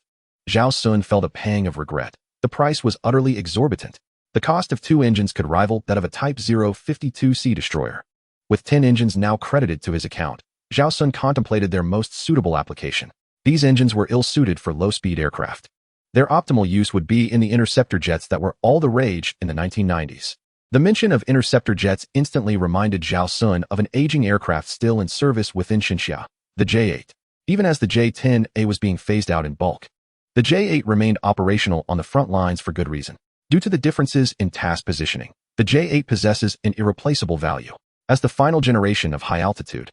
Speaker 1: Zhao Xun felt a pang of regret. The price was utterly exorbitant. The cost of 2 engines could rival that of a Type 052C destroyer. With 10 engines now credited to his account, Zhao Xun contemplated their most suitable application. These engines were ill-suited for low-speed aircraft. Their optimal use would be in the interceptor jets that were all the rage in the 1990s. The mention of interceptor jets instantly reminded Zhao Xun of an aging aircraft still in service within Xinxia. The J-8. Even as the J-10A was being phased out in bulk, the J-8 remained operational on the front lines for good reason. Due to the differences in task positioning, the J-8 possesses an irreplaceable value. As the final generation of high-altitude,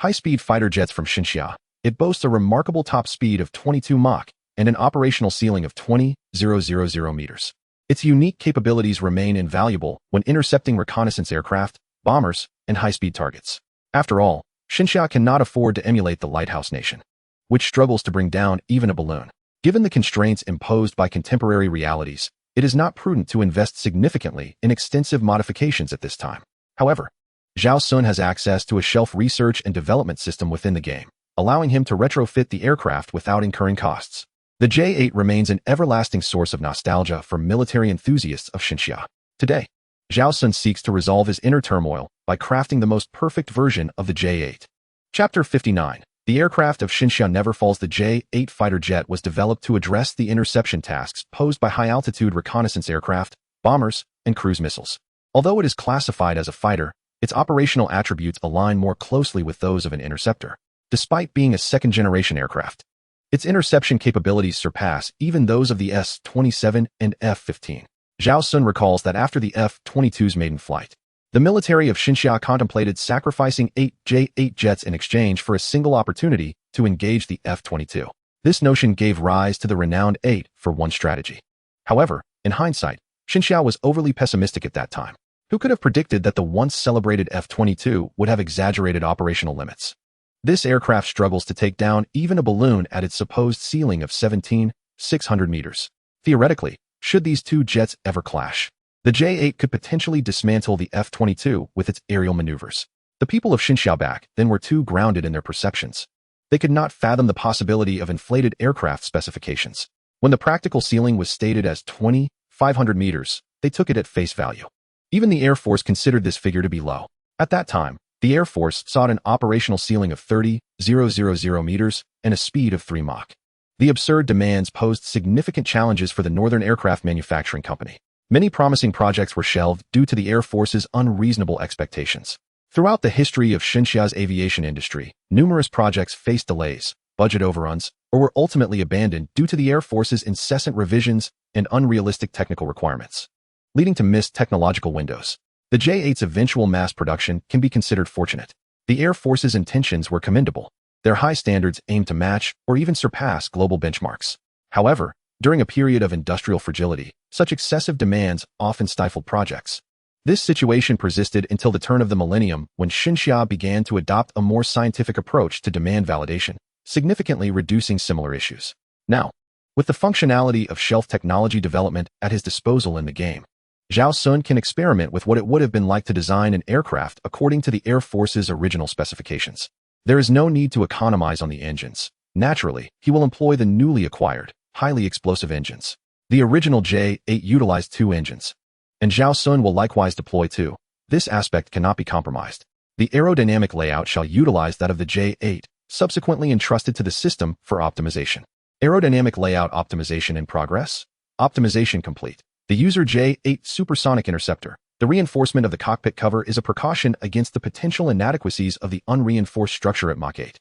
Speaker 1: high-speed fighter jets from Xinxia, it boasts a remarkable top speed of 22 Mach and an operational ceiling of 20,000 meters. Its unique capabilities remain invaluable when intercepting reconnaissance aircraft, bombers, and high-speed targets. After all, Xinxia cannot afford to emulate the lighthouse nation, which struggles to bring down even a balloon. Given the constraints imposed by contemporary realities, it is not prudent to invest significantly in extensive modifications at this time. However, Zhao Xun has access to a shelf research and development system within the game, allowing him to retrofit the aircraft without incurring costs. The J-8 remains an everlasting source of nostalgia for military enthusiasts of Xinxia. Today, Zhao Xun seeks to resolve his inner turmoil by crafting the most perfect version of the J-8. Chapter 59. The aircraft of Xinxia never falls. The J-8 fighter jet was developed to address the interception tasks posed by high-altitude reconnaissance aircraft, bombers, and cruise missiles. Although it is classified as a fighter, its operational attributes align more closely with those of an interceptor. Despite being a second-generation aircraft, its interception capabilities surpass even those of the S-27 and F-15. Zhao Xun recalls that after the F-22's maiden flight, the military of Xinxia contemplated sacrificing 8 J-8 jets in exchange for a single opportunity to engage the F-22. This notion gave rise to the renowned 8-for-1 strategy. However, in hindsight, Xinxia was overly pessimistic at that time. Who could have predicted that the once-celebrated F-22 would have exaggerated operational limits? This aircraft struggles to take down even a balloon at its supposed ceiling of 17,600 meters. Theoretically, should these two jets ever clash, the J-8 could potentially dismantle the F-22 with its aerial maneuvers. The people of Xinxia back then were too grounded in their perceptions. They could not fathom the possibility of inflated aircraft specifications. When the practical ceiling was stated as 2,500 meters, they took it at face value. Even the Air Force considered this figure to be low. At that time, the Air Force sought an operational ceiling of 30,000 meters and a speed of 3 Mach. The absurd demands posed significant challenges for the Northern Aircraft Manufacturing Company. Many promising projects were shelved due to the Air Force's unreasonable expectations. Throughout the history of Xinxia's aviation industry, numerous projects faced delays, budget overruns, or were ultimately abandoned due to the Air Force's incessant revisions and unrealistic technical requirements, leading to missed technological windows. The J-8's eventual mass production can be considered fortunate. The Air Force's intentions were commendable. Their high standards aimed to match or even surpass global benchmarks. However, during a period of industrial fragility, such excessive demands often stifled projects. This situation persisted until the turn of the millennium when Xinxia began to adopt a more scientific approach to demand validation, significantly reducing similar issues. Now, with the functionality of shelf technology development at his disposal in the game, Zhao Xun can experiment with what it would have been like to design an aircraft according to the Air Force's original specifications. There is no need to economize on the engines. Naturally, he will employ the newly acquired, highly explosive engines. The original J-8 utilized 2 engines, and Zhao Xun will likewise deploy 2. This aspect cannot be compromised. The aerodynamic layout shall utilize that of the J-8, subsequently entrusted to the system for optimization. Aerodynamic layout optimization in progress. Optimization complete. The user J-8 supersonic interceptor. The reinforcement of the cockpit cover is a precaution against the potential inadequacies of the unreinforced structure at Mach 8.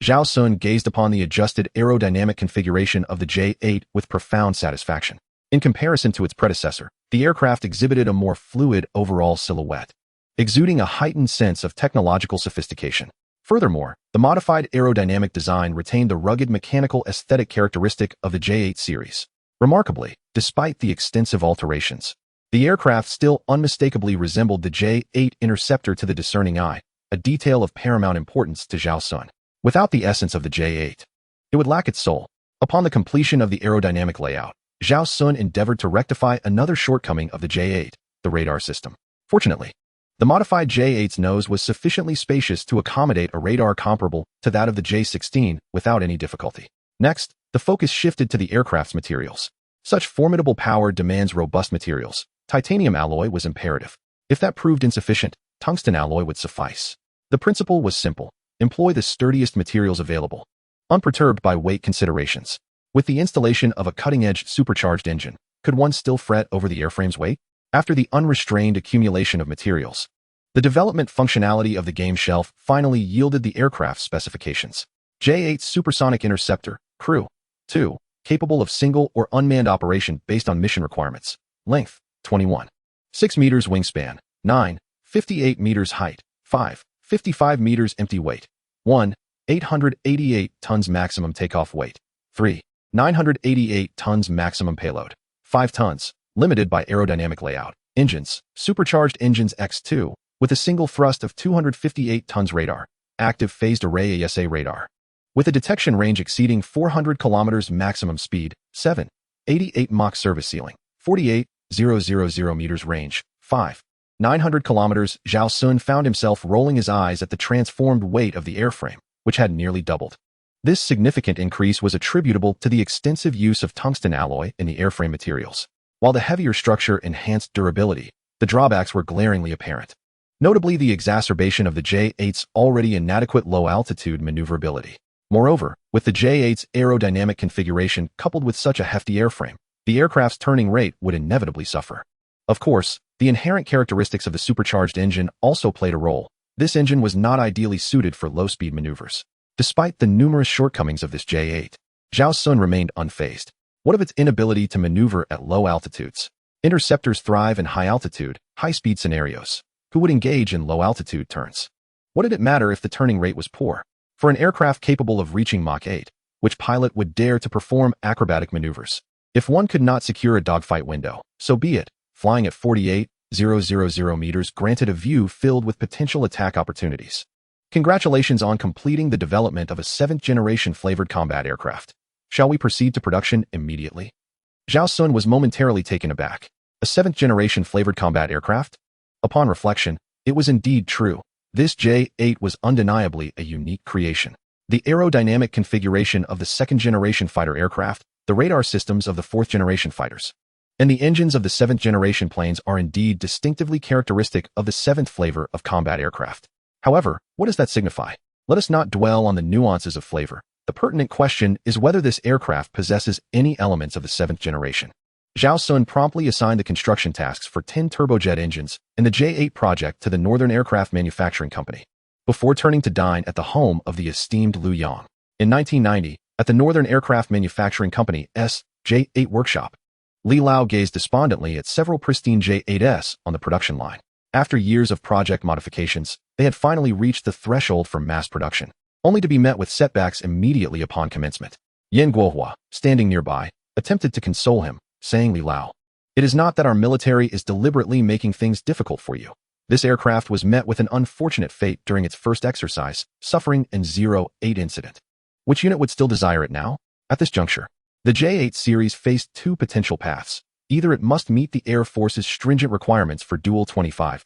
Speaker 1: Zhao Xun gazed upon the adjusted aerodynamic configuration of the J-8 with profound satisfaction. In comparison to its predecessor, the aircraft exhibited a more fluid overall silhouette, exuding a heightened sense of technological sophistication. Furthermore, the modified aerodynamic design retained the rugged mechanical aesthetic characteristic of the J-8 series. Remarkably, despite the extensive alterations, the aircraft still unmistakably resembled the J-8 interceptor to the discerning eye, a detail of paramount importance to Zhao Xun. Without the essence of the J-8, it would lack its soul. Upon the completion of the aerodynamic layout, Zhao Xun endeavored to rectify another shortcoming of the J-8, the radar system. Fortunately, the modified J-8's nose was sufficiently spacious to accommodate a radar comparable to that of the J-16 without any difficulty. Next, the focus shifted to the aircraft's materials. Such formidable power demands robust materials. Titanium alloy was imperative. If that proved insufficient, tungsten alloy would suffice. The principle was simple. Employ the sturdiest materials available, unperturbed by weight considerations. With the installation of a cutting-edge supercharged engine, could one still fret over the airframe's weight? After the unrestrained accumulation of materials, The development functionality of the game shelf finally yielded the aircraft specifications. J-8 Supersonic Interceptor, Crew. 2. Capable of single or unmanned operation based on mission requirements. Length, 21. 6 meters wingspan. 9. 58 meters height. 5. 55 meters empty weight. 1. 888 tons maximum takeoff weight. 3. 988 tons maximum payload. 5 tons. Limited by aerodynamic layout. Engines. Supercharged engines X2 with a single thrust of 258 tons radar. Active phased array ASA radar. With a detection range exceeding 400 kilometers maximum speed. 7. 88 Mach service ceiling. 48,000 meters range. 5. 900 kilometers. Zhao Xun found himself rolling his eyes at the transformed weight of the airframe, which had nearly doubled. This significant increase was attributable to the extensive use of tungsten alloy in the airframe materials. While the heavier structure enhanced durability, the drawbacks were glaringly apparent. Notably, the exacerbation of the J-8's already inadequate low-altitude maneuverability. Moreover, with the J-8's aerodynamic configuration coupled with such a hefty airframe, the aircraft's turning rate would inevitably suffer. Of course, the inherent characteristics of the supercharged engine also played a role. This engine was not ideally suited for low-speed maneuvers. Despite the numerous shortcomings of this J-8, Zhao Xun remained unfazed. What of its inability to maneuver at low altitudes? Interceptors thrive in high-altitude, high-speed scenarios. Who would engage in low-altitude turns? What did it matter if the turning rate was poor? For an aircraft capable of reaching Mach 8, which pilot would dare to perform acrobatic maneuvers? If one could not secure a dogfight window, so be it. Flying at 48,000 meters granted a view filled with potential attack opportunities. Congratulations on completing the development of a 7th-generation flavored combat aircraft. Shall we proceed to production immediately? Zhao Xun was momentarily taken aback. A 7th-generation flavored combat aircraft? Upon reflection, it was indeed true. This J-8 was undeniably a unique creation. The aerodynamic configuration of the 2nd-generation fighter aircraft, the radar systems of the 4th-generation fighters, and the engines of the 7th-generation planes are indeed distinctively characteristic of the 7th flavor of combat aircraft. However, what does that signify? Let us not dwell on the nuances of flavor. The pertinent question is whether this aircraft possesses any elements of the 7th generation. Zhao Xun promptly assigned the construction tasks for 10 turbojet engines in the J-8 project to the Northern Aircraft Manufacturing Company, before turning to dine at the home of the esteemed Liu Yang. In 1990, at the Northern Aircraft Manufacturing Company's J-8 workshop, Li Lao gazed despondently at several pristine J-8s on the production line. After years of project modifications, they had finally reached the threshold for mass production, only to be met with setbacks immediately upon commencement. Yan Guohua, standing nearby, attempted to console him, saying, Li Lao, it is not that our military is deliberately making things difficult for you. This aircraft was met with an unfortunate fate during its first exercise, suffering an 08 incident. Which unit would still desire it now? At this juncture, the J-8 series faced two potential paths. Either it must meet the Air Force's stringent requirements for dual 25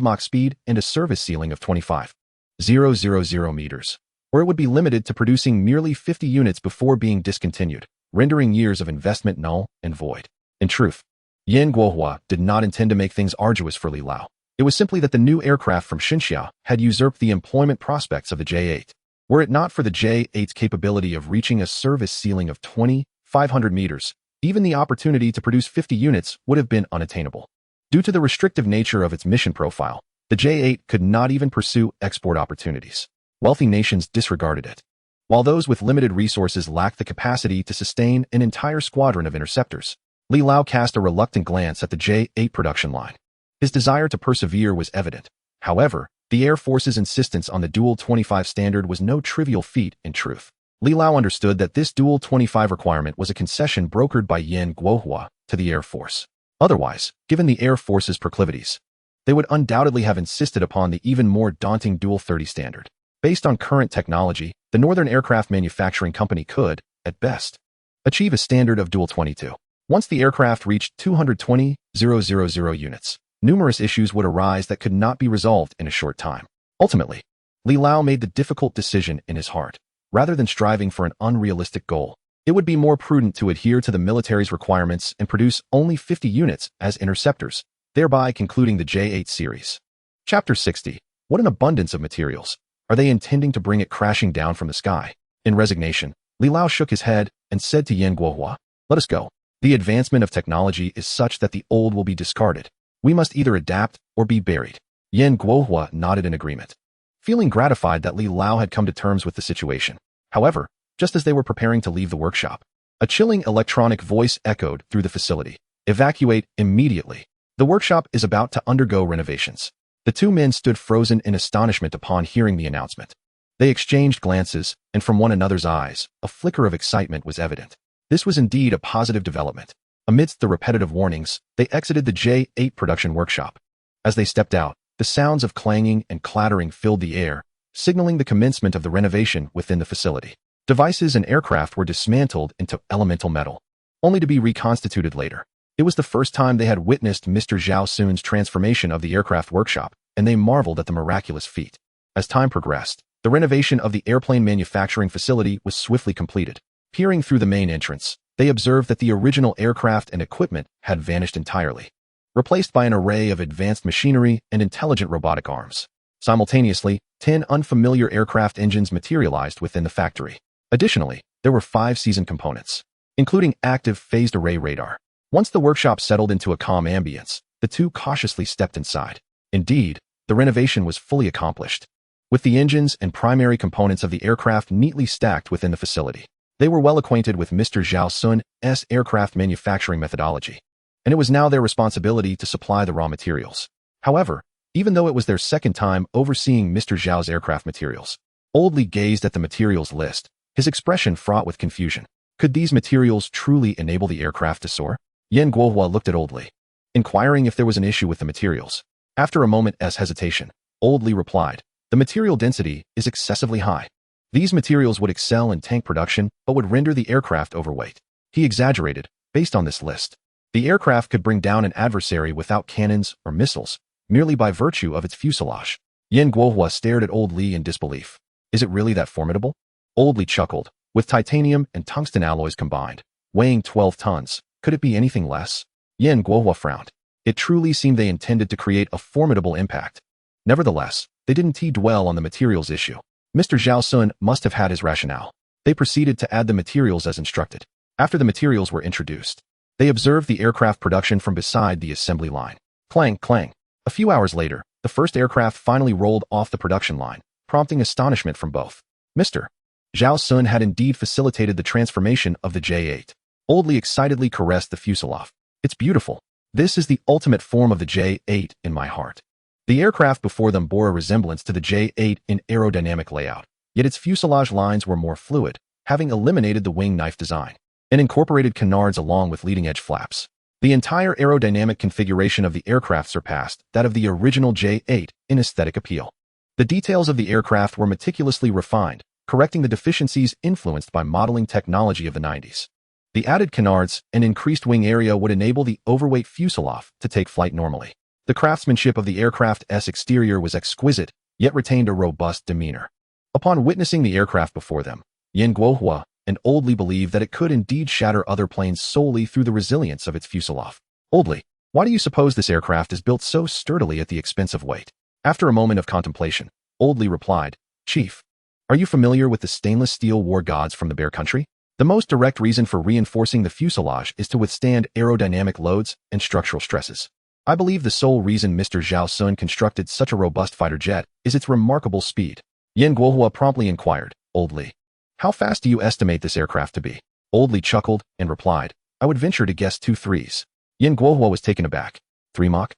Speaker 1: Mach speed and a service ceiling of 25,000 meters, or it would be limited to producing merely 50 units before being discontinued, rendering years of investment null and void. In truth, Yan Guohua did not intend to make things arduous for Li Lao. It was simply that the new aircraft from Xinxia had usurped the employment prospects of the J-8. Were it not for the J-8's capability of reaching a service ceiling of 2,500 meters, even the opportunity to produce 50 units would have been unattainable. Due to the restrictive nature of its mission profile, the J-8 could not even pursue export opportunities. Wealthy nations disregarded it, while those with limited resources lacked the capacity to sustain an entire squadron of interceptors. Li Lao cast a reluctant glance at the J-8 production line. His desire to persevere was evident. However, the Air Force's insistence on the dual 25 standard was no trivial feat in truth. Li Lao understood that this dual 25 requirement was a concession brokered by Yan Guohua to the Air Force. Otherwise, given the Air Force's proclivities, they would undoubtedly have insisted upon the even more daunting dual 30 standard. Based on current technology, the Northern Aircraft Manufacturing Company could, at best, achieve a standard of dual 22. Once the aircraft reached 220,000 units, numerous issues would arise that could not be resolved in a short time. Ultimately, Li Lao made the difficult decision in his heart. Rather than striving for an unrealistic goal, it would be more prudent to adhere to the military's requirements and produce only 50 units as interceptors, thereby concluding the J-8 series. Chapter 60. What an abundance of materials. Are they intending to bring it crashing down from the sky? In resignation, Li Lao shook his head and said to Yan Guohua, let us go. The advancement of technology is such that the old will be discarded. We must either adapt or be buried. Yen Guohua nodded in agreement, feeling gratified that Li Lao had come to terms with the situation. However, just as they were preparing to leave the workshop, a chilling electronic voice echoed through the facility. Evacuate immediately. The workshop is about to undergo renovations. The two men stood frozen in astonishment upon hearing the announcement. They exchanged glances, and from one another's eyes, a flicker of excitement was evident. This was indeed a positive development. Amidst the repetitive warnings, they exited the J-8 production workshop. As they stepped out, the sounds of clanging and clattering filled the air, signaling the commencement of the renovation within the facility. Devices and aircraft were dismantled into elemental metal, only to be reconstituted later. It was the first time they had witnessed Mr. Zhao Xun's transformation of the aircraft workshop, and they marveled at the miraculous feat. As time progressed, the renovation of the airplane manufacturing facility was swiftly completed. Peering through the main entrance, they observed that the original aircraft and equipment had vanished entirely, replaced by an array of advanced machinery and intelligent robotic arms. Simultaneously, 10 unfamiliar aircraft engines materialized within the factory. Additionally, there were 5 seasoned components, including active phased array radar. Once the workshop settled into a calm ambience, the two cautiously stepped inside. Indeed, the renovation was fully accomplished, with the engines and primary components of the aircraft neatly stacked within the facility. They were well acquainted with Mr. Zhao Xun's aircraft manufacturing methodology, and it was now their responsibility to supply the raw materials. However, even though it was their second time overseeing Mr. Zhao's aircraft materials, Old Li gazed at the materials list, his expression fraught with confusion. Could these materials truly enable the aircraft to soar? Yen Guohua looked at Old Li, inquiring if there was an issue with the materials. After a moment's hesitation, Old Li replied, "The material density is excessively high. These materials would excel in tank production, but would render the aircraft overweight." He exaggerated. Based on this list, the aircraft could bring down an adversary without cannons or missiles, merely by virtue of its fuselage. Yen Guohua stared at Old Li in disbelief. Is it really that formidable? Old Li chuckled. With titanium and tungsten alloys combined, weighing 12 tons, could it be anything less? Yen Guohua frowned. It truly seemed they intended to create a formidable impact. Nevertheless, they didn't dwell on the materials issue. Mr. Zhao Xun must have had his rationale. They proceeded to add the materials as instructed. After the materials were introduced, they observed the aircraft production from beside the assembly line. Clang, clang. A few hours later, the first aircraft finally rolled off the production line, prompting astonishment from both. Mr. Zhao Xun had indeed facilitated the transformation of the J-8. Old Li excitedly caressed the fuselage. It's beautiful. This is the ultimate form of the J-8 in my heart. The aircraft before them bore a resemblance to the J-8 in aerodynamic layout, yet its fuselage lines were more fluid, having eliminated the wing knife design and incorporated canards along with leading-edge flaps. The entire aerodynamic configuration of the aircraft surpassed that of the original J-8 in aesthetic appeal. The details of the aircraft were meticulously refined, correcting the deficiencies influenced by modeling technology of the 90s. The added canards and increased wing area would enable the overweight fuselage to take flight normally. The craftsmanship of the aircraft's exterior was exquisite, yet retained a robust demeanor. Upon witnessing the aircraft before them, Yen Guohua and Old Li believed that it could indeed shatter other planes solely through the resilience of its fuselage. Old Li, why do you suppose this aircraft is built so sturdily at the expense of weight? After a moment of contemplation, Old Li replied, Chief, are you familiar with the stainless steel war gods from the Bear Country? The most direct reason for reinforcing the fuselage is to withstand aerodynamic loads and structural stresses. I believe the sole reason Mr. Zhao Xun constructed such a robust fighter jet is its remarkable speed. Yen Guohua promptly inquired, Old Li, how fast do you estimate this aircraft to be? Old Li chuckled and replied, I would venture to guess 2 threes. Yen Guohua was taken aback. 3 Mach?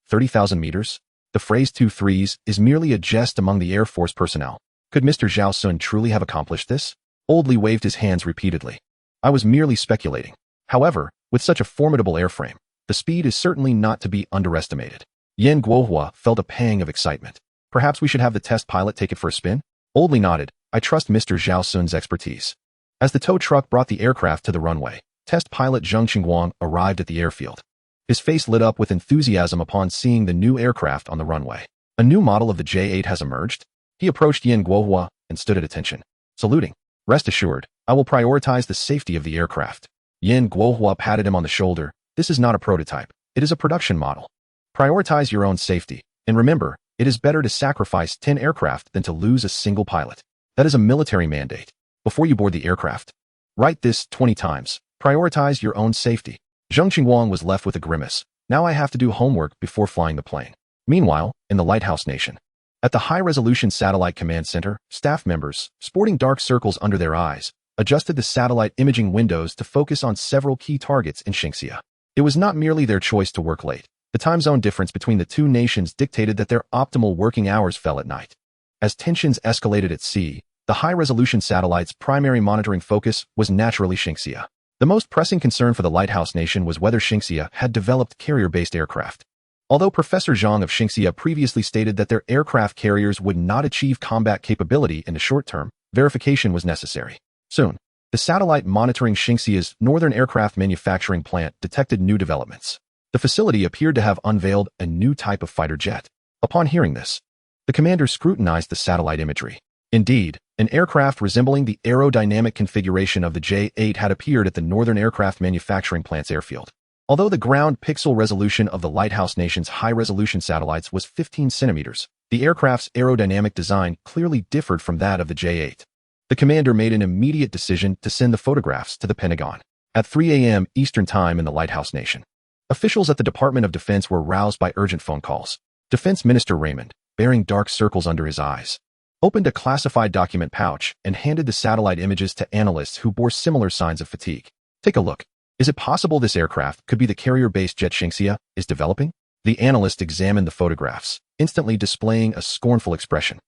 Speaker 1: 30,000 meters? The phrase 2 threes is merely a jest among the Air Force personnel. Could Mr. Zhao Xun truly have accomplished this? Old Li waved his hands repeatedly. I was merely speculating. However, with such a formidable airframe, the speed is certainly not to be underestimated. Yen Guohua felt a pang of excitement. Perhaps we should have the test pilot take it for a spin? Old Li nodded. I trust Mr. Zhao Xun's expertise. As the tow truck brought the aircraft to the runway, test pilot Zheng Qinguang arrived at the airfield. His face lit up with enthusiasm upon seeing the new aircraft on the runway. A new model of the J-8 has emerged? He approached Yen Guohua and stood at attention, saluting. Rest assured, I will prioritize the safety of the aircraft. Yen Guohua patted him on the shoulder. This is not a prototype. It is a production model. Prioritize your own safety, and remember, it is better to sacrifice 10 aircraft than to lose a single pilot. That is a military mandate. Before you board the aircraft, write this 20 times. Prioritize your own safety. Zheng Qinguang was left with a grimace. Now I have to do homework before flying the plane. Meanwhile, in the Lighthouse Nation, at the high-resolution satellite command center, staff members, sporting dark circles under their eyes, adjusted the satellite imaging windows to focus on several key targets in Xinxia. It was not merely their choice to work late. The time zone difference between the two nations dictated that their optimal working hours fell at night. As tensions escalated at sea, the high-resolution satellite's primary monitoring focus was naturally Xinxia. The most pressing concern for the Lighthouse Nation was whether Xinxia had developed carrier-based aircraft. Although Professor Zhang of Xinxia previously stated that their aircraft carriers would not achieve combat capability in the short term, verification was necessary. Soon, the satellite monitoring Xinxia's northern aircraft manufacturing plant detected new developments. The facility appeared to have unveiled a new type of fighter jet. Upon hearing this, the commander scrutinized the satellite imagery. Indeed, an aircraft resembling the aerodynamic configuration of the J-8 had appeared at the northern aircraft manufacturing plant's airfield. Although the ground pixel resolution of the Lighthouse Nation's high-resolution satellites was 15 centimeters, the aircraft's aerodynamic design clearly differed from that of the J-8. The commander made an immediate decision to send the photographs to the Pentagon. At 3 a.m. Eastern Time in the Lighthouse Nation, officials at the Department of Defense were roused by urgent phone calls. Defense Minister Raymond, bearing dark circles under his eyes, opened a classified document pouch and handed the satellite images to analysts who bore similar signs of fatigue. Take a look. Is it possible this aircraft could be the carrier-based jet Xinxia is developing? The analyst examined the photographs, instantly displaying a scornful expression.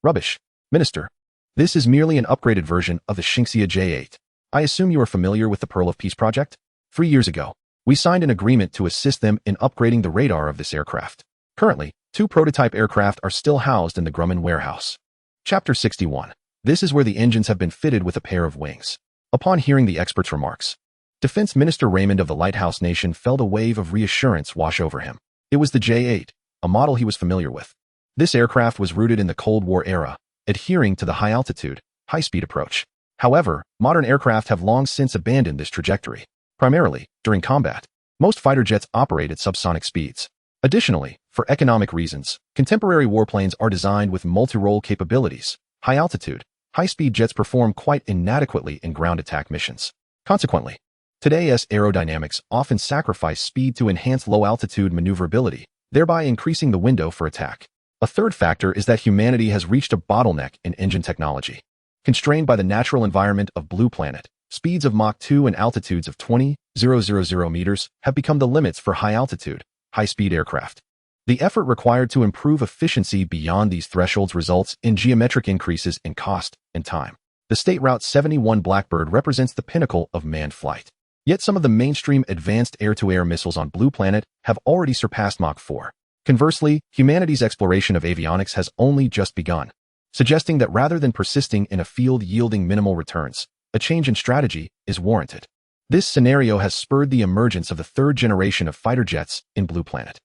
Speaker 1: Rubbish. Minister. This is merely an upgraded version of the Xinxia J-8. I assume you are familiar with the Pearl of Peace project? 3 years ago, we signed an agreement to assist them in upgrading the radar of this aircraft. Currently, 2 prototype aircraft are still housed in the Grumman warehouse. Chapter 61. This is where the engines have been fitted with a pair of wings. Upon hearing the expert's remarks, Defense Minister Raymond of the Lighthouse Nation felt a wave of reassurance wash over him. It was the J-8, a model he was familiar with. This aircraft was rooted in the Cold War era, adhering to the high-altitude, high-speed approach. However, modern aircraft have long since abandoned this trajectory. Primarily, during combat, most fighter jets operate at subsonic speeds. Additionally, for economic reasons, contemporary warplanes are designed with multi-role capabilities. High-altitude, high-speed jets perform quite inadequately in ground attack missions. Consequently, today's aerodynamics often sacrifice speed to enhance low-altitude maneuverability, thereby increasing the window for attack. A third factor is that humanity has reached a bottleneck in engine technology. Constrained by the natural environment of Blue Planet, speeds of Mach 2 and altitudes of 20,000 meters have become the limits for high-altitude, high-speed aircraft. The effort required to improve efficiency beyond these thresholds results in geometric increases in cost and time. The State Route 71 Blackbird represents the pinnacle of manned flight. Yet some of the mainstream advanced air-to-air missiles on Blue Planet have already surpassed Mach 4. Conversely, humanity's exploration of avionics has only just begun, suggesting that rather than persisting in a field yielding minimal returns, a change in strategy is warranted. This scenario has spurred the emergence of the third generation of fighter jets in Blue Planet.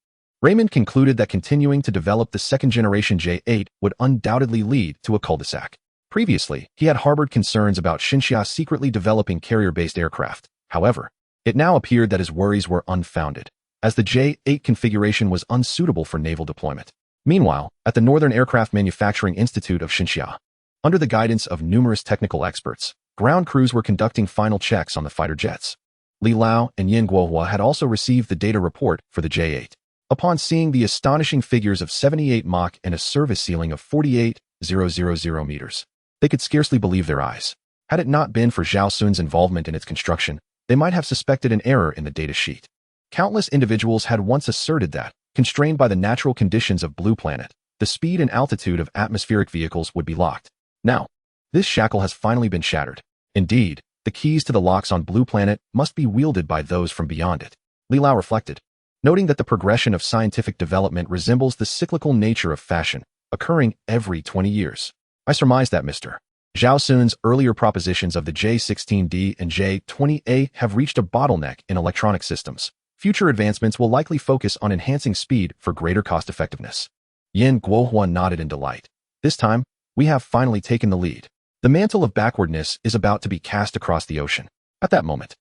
Speaker 1: Raymond concluded that continuing to develop the second-generation J-8 would undoubtedly lead to a cul-de-sac. Previously, he had harbored concerns about Xinxia secretly developing carrier-based aircraft. However, it now appeared that his worries were unfounded, as the J-8 configuration was unsuitable for naval deployment. Meanwhile, at the Northern Aircraft Manufacturing Institute of Xinxia, under the guidance of numerous technical experts, ground crews were conducting final checks on the fighter jets. Li Lao and Yin Guohua had also received the data report for the J-8. Upon seeing the astonishing figures of 78 Mach and a service ceiling of 48,000 meters, they could scarcely believe their eyes. Had it not been for Zhao Xun's involvement in its construction, they might have suspected an error in the data sheet. Countless individuals had once asserted that, constrained by the natural conditions of Blue Planet, the speed and altitude of atmospheric vehicles would be locked. Now, this shackle has finally been shattered. Indeed, the keys to the locks on Blue Planet must be wielded by those from beyond it. Li Lao reflected, noting that the progression of scientific development resembles the cyclical nature of fashion, occurring every 20 years. I surmise that Mr. Zhao Xun's earlier propositions of the J-16D and J-20A have reached a bottleneck in electronic systems. Future advancements will likely focus on enhancing speed for greater cost-effectiveness. Yin Guohua nodded in delight. This time, we have finally taken the lead. The mantle of backwardness is about to be cast across the ocean. At that moment,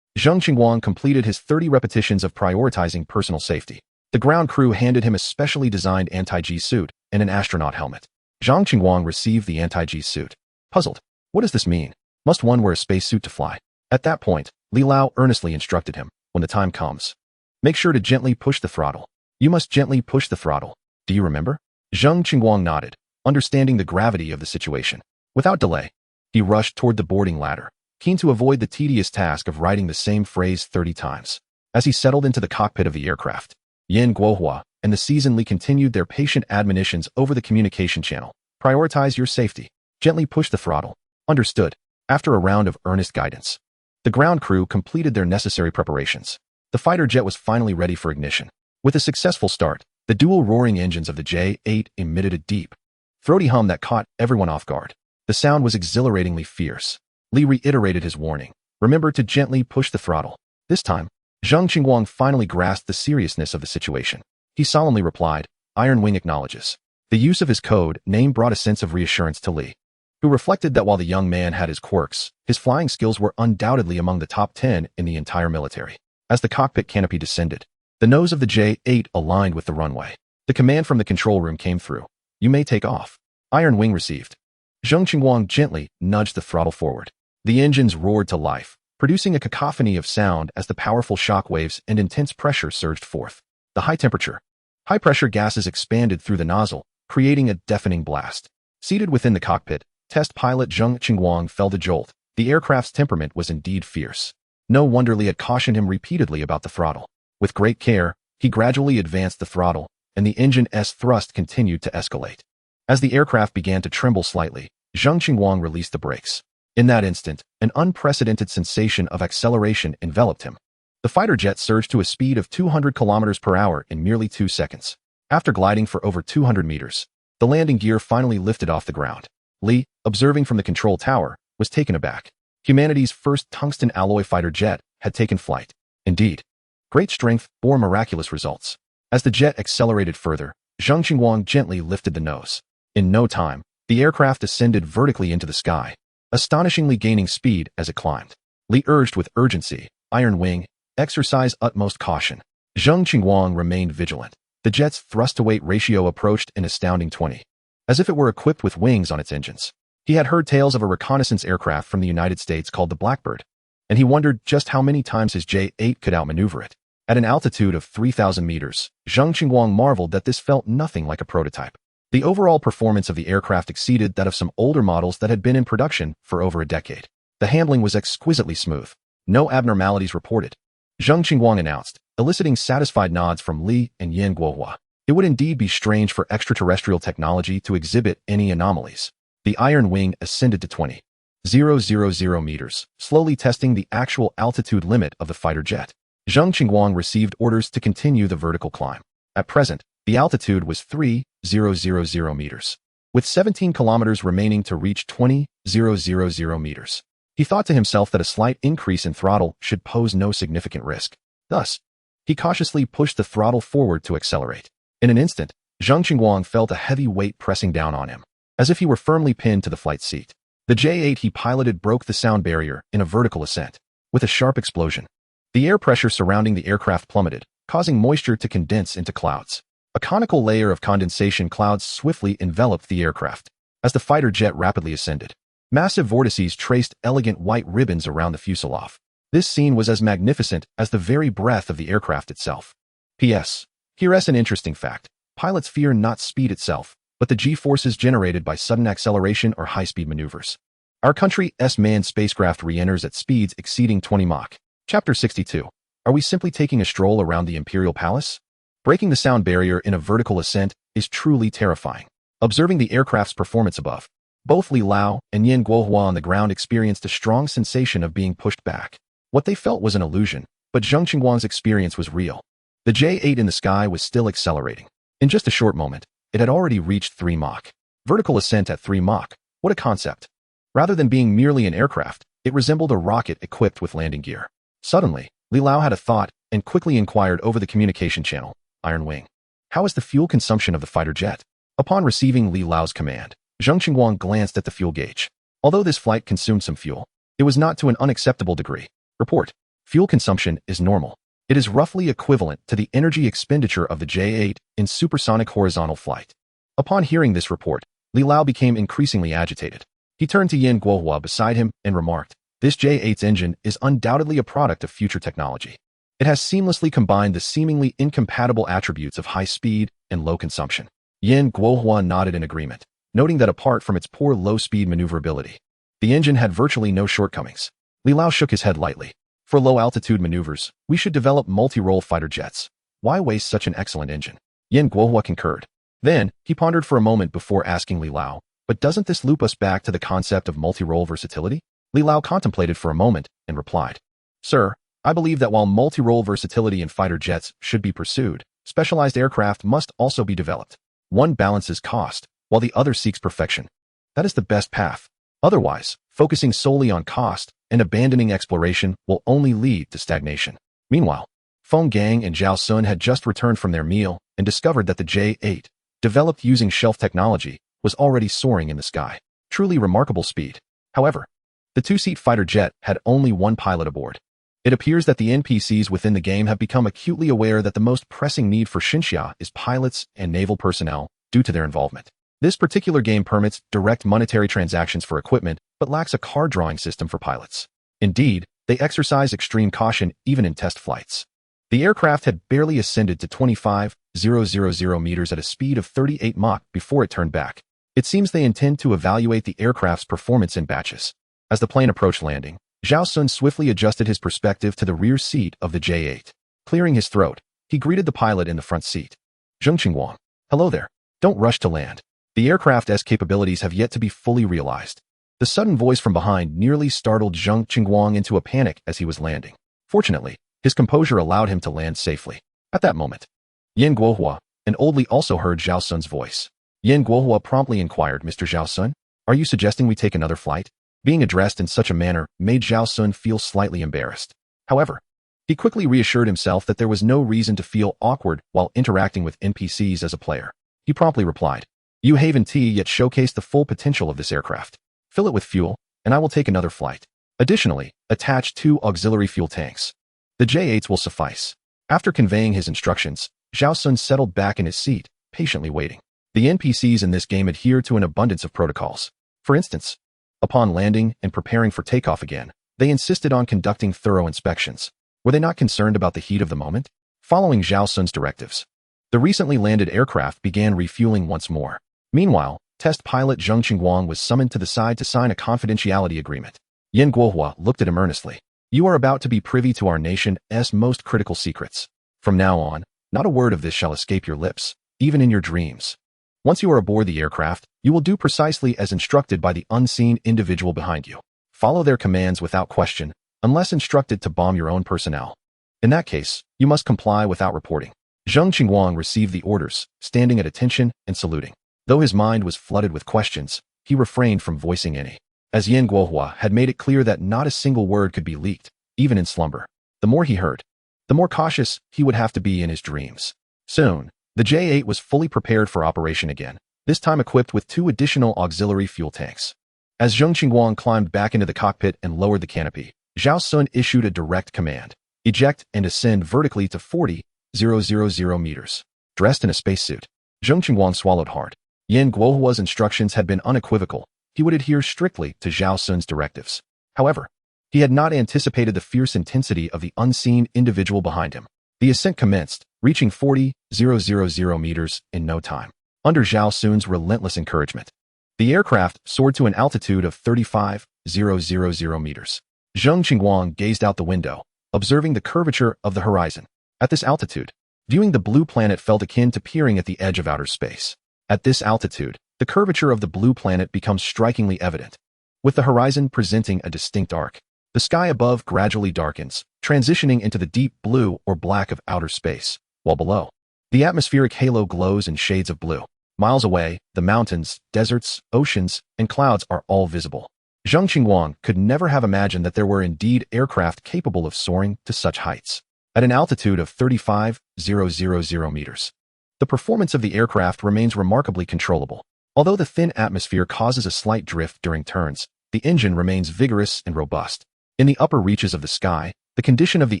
Speaker 1: Zheng Qingguang completed his 30 repetitions of prioritizing personal safety. The ground crew handed him a specially designed anti-G suit and an astronaut helmet. Zheng Qingguang received the anti-G suit. Puzzled, what does this mean? Must one wear a spacesuit to fly? At that point, Li Lao earnestly instructed him, when the time comes, make sure to gently push the throttle. You must gently push the throttle. Do you remember? Zhang Qingguang nodded, understanding the gravity of the situation. Without delay, he rushed toward the boarding ladder, keen to avoid the tedious task of writing the same phrase 30 times. As he settled into the cockpit of the aircraft, Yan Guohua and the seasoned Li continued their patient admonitions over the communication channel. Prioritize your safety. Gently push the throttle. Understood. After a round of earnest guidance, the ground crew completed their necessary preparations. The fighter jet was finally ready for ignition. With a successful start, the dual roaring engines of the J-8 emitted a deep, throaty hum that caught everyone off guard. The sound was exhilaratingly fierce. Li reiterated his warning. Remember to gently push the throttle. This time, Zhang Qingguang finally grasped the seriousness of the situation. He solemnly replied, Iron Wing acknowledges. The use of his code name brought a sense of reassurance to Li, who reflected that while the young man had his quirks, his flying skills were undoubtedly among the top 10 in the entire military. As the cockpit canopy descended, the nose of the J-8 aligned with the runway. The command from the control room came through. You may take off. Iron Wing received. Zhang Qingguang gently nudged the throttle forward. The engines roared to life, producing a cacophony of sound as the powerful shock waves and intense pressure surged forth. The high-pressure gases expanded through the nozzle, creating a deafening blast. Seated within the cockpit, test pilot Zhang Qingguang felt a jolt. The aircraft's temperament was indeed fierce. No wonder Li had cautioned him repeatedly about the throttle. With great care, he gradually advanced the throttle, and the engine's thrust continued to escalate. As the aircraft began to tremble slightly, Zhang Qingguang released the brakes. In that instant, an unprecedented sensation of acceleration enveloped him. The fighter jet surged to a speed of 200 kilometers per hour in merely 2 seconds. After gliding for over 200 meters, the landing gear finally lifted off the ground. Li, observing from the control tower, was taken aback. Humanity's first tungsten alloy fighter jet had taken flight. Indeed, great strength bore miraculous results. As the jet accelerated further, Zhang Qingguang gently lifted the nose. In no time, the aircraft ascended vertically into the sky, astonishingly gaining speed as it climbed. Li urged with urgency, Iron Wing, exercise utmost caution. Zhang Qingguang remained vigilant. The jet's thrust-to-weight ratio approached an astounding 20, as if it were equipped with wings on its engines. He had heard tales of a reconnaissance aircraft from the United States called the Blackbird, and he wondered just how many times his J-8 could outmaneuver it. At an altitude of 3,000 meters, Zhang Qingguang marveled that this felt nothing like a prototype. The overall performance of the aircraft exceeded that of some older models that had been in production for over a decade. The handling was exquisitely smooth. No abnormalities reported, Zhang Qingguang announced, eliciting satisfied nods from Li and Yan Guohua. It would indeed be strange for extraterrestrial technology to exhibit any anomalies. The Iron Wing ascended to 20,000 meters, slowly testing the actual altitude limit of the fighter jet. Zhang Qingguang received orders to continue the vertical climb. At present, the altitude was 3,000 meters, with 17 kilometers remaining to reach 20,000 meters. He thought to himself that a slight increase in throttle should pose no significant risk. Thus, he cautiously pushed the throttle forward to accelerate. In an instant, Zhang Qingguang felt a heavy weight pressing down on him, as if he were firmly pinned to the flight seat. The J-8 he piloted broke the sound barrier in a vertical ascent. With a sharp explosion, the air pressure surrounding the aircraft plummeted, causing moisture to condense into clouds. A conical layer of condensation clouds swiftly enveloped the aircraft. As the fighter jet rapidly ascended, massive vortices traced elegant white ribbons around the fuselage. This scene was as magnificent as the very breath of the aircraft itself. P.S. Here's an interesting fact. Pilots fear not speed itself, but the G-forces generated by sudden acceleration or high-speed maneuvers. Our country's manned spacecraft re-enters at speeds exceeding 20 Mach. Chapter 62. Are we simply taking a stroll around the Imperial Palace? Breaking the sound barrier in a vertical ascent is truly terrifying. Observing the aircraft's performance above, both Li Lao and Yan Guohua on the ground experienced a strong sensation of being pushed back. What they felt was an illusion, but Zhang Qingguang's experience was real. The J-8 in the sky was still accelerating. In just a short moment, it had already reached 3 Mach. Vertical ascent at 3 Mach. What a concept. Rather than being merely an aircraft, it resembled a rocket equipped with landing gear. Suddenly, Li Lao had a thought and quickly inquired over the communication channel. Iron Wing. How is the fuel consumption of the fighter jet? Upon receiving Li Lao's command, Zhang Qingguang glanced at the fuel gauge. Although this flight consumed some fuel, it was not to an unacceptable degree. Report. Fuel consumption is normal. It is roughly equivalent to the energy expenditure of the J-8 in supersonic horizontal flight. Upon hearing this report, Li Lao became increasingly agitated. He turned to Yan Guohua beside him and remarked, this J-8's engine is undoubtedly a product of future technology. It has seamlessly combined the seemingly incompatible attributes of high speed and low consumption. Yin Guohua nodded in agreement, noting that apart from its poor low-speed maneuverability, the engine had virtually no shortcomings. Li Lao shook his head lightly. For low-altitude maneuvers, we should develop multi-role fighter jets. Why waste such an excellent engine? Yin Guohua concurred. Then, he pondered for a moment before asking Li Lao, but doesn't this loop us back to the concept of multi-role versatility? Li Lao contemplated for a moment and replied, Sir, I believe that while multi-role versatility in fighter jets should be pursued, specialized aircraft must also be developed. One balances cost, while the other seeks perfection. That is the best path. Otherwise, focusing solely on cost and abandoning exploration will only lead to stagnation. Meanwhile, Feng Gang and Zhao Xun had just returned from their meal and discovered that the J-8, developed using shelf technology, was already soaring in the sky. Truly remarkable speed. However, the two-seat fighter jet had only one pilot aboard. It appears that the NPCs within the game have become acutely aware that the most pressing need for Xinxia is pilots and naval personnel due to their involvement. This particular game permits direct monetary transactions for equipment, but lacks a card-drawing system for pilots. Indeed, they exercise extreme caution even in test flights. The aircraft had barely ascended to 25,000 meters at a speed of 38 Mach before it turned back. It seems they intend to evaluate the aircraft's performance in batches. As the plane approached landing, Zhao Xun swiftly adjusted his perspective to the rear seat of the J-8. Clearing his throat, he greeted the pilot in the front seat. Zheng Qingguang. Hello there. Don't rush to land. The aircraft's capabilities have yet to be fully realized. The sudden voice from behind nearly startled Zheng Qingguang into a panic as he was landing. Fortunately, his composure allowed him to land safely. At that moment, Yin Guohua and Old Li also heard Zhao Xun's voice. Yin Guohua promptly inquired, Mr. Zhao Xun, are you suggesting we take another flight? Being addressed in such a manner made Zhao Xun feel slightly embarrassed. However, he quickly reassured himself that there was no reason to feel awkward while interacting with NPCs as a player. He promptly replied, You haven't yet showcased the full potential of this aircraft. Fill it with fuel, and I will take another flight. Additionally, attach 2 auxiliary fuel tanks. The J-8s will suffice. After conveying his instructions, Zhao Xun settled back in his seat, patiently waiting. The NPCs in this game adhere to an abundance of protocols. For instance, upon landing and preparing for takeoff again, they insisted on conducting thorough inspections. Were they not concerned about the heat of the moment? Following Zhao Xun's directives, the recently landed aircraft began refueling once more. Meanwhile, test pilot Zheng Qingguang was summoned to the side to sign a confidentiality agreement. Yin Guohua looked at him earnestly. You are about to be privy to our nation's most critical secrets. From now on, not a word of this shall escape your lips, even in your dreams. Once you are aboard the aircraft, you will do precisely as instructed by the unseen individual behind you. Follow their commands without question, unless instructed to bomb your own personnel. In that case, you must comply without reporting. Zheng Qingguang received the orders, standing at attention and saluting. Though his mind was flooded with questions, he refrained from voicing any, as Yin Guohua had made it clear that not a single word could be leaked, even in slumber. The more he heard, the more cautious he would have to be in his dreams. Soon, the J-8 was fully prepared for operation again, this time equipped with 2 additional auxiliary fuel tanks. As Zheng Qingguang climbed back into the cockpit and lowered the canopy, Zhao Xun issued a direct command. Eject and ascend vertically to 40,000 meters. Dressed in a spacesuit, Zheng Qingguang swallowed hard. Yin Guohua's instructions had been unequivocal. He would adhere strictly to Zhao Xun's directives. However, he had not anticipated the fierce intensity of the unseen individual behind him. The ascent commenced, reaching 40,000 meters in no time. Under Zhao Xun's relentless encouragement, the aircraft soared to an altitude of 35,000 meters. Zheng Qingguang gazed out the window, observing the curvature of the horizon. At this altitude, viewing the blue planet felt akin to peering at the edge of outer space. At this altitude, the curvature of the blue planet becomes strikingly evident, with the horizon presenting a distinct arc. The sky above gradually darkens, transitioning into the deep blue or black of outer space, while below, the atmospheric halo glows in shades of blue. Miles away, the mountains, deserts, oceans, and clouds are all visible. Zheng Qingguang could never have imagined that there were indeed aircraft capable of soaring to such heights. At an altitude of 35,000 meters, the performance of the aircraft remains remarkably controllable. Although the thin atmosphere causes a slight drift during turns, the engine remains vigorous and robust. In the upper reaches of the sky, the condition of the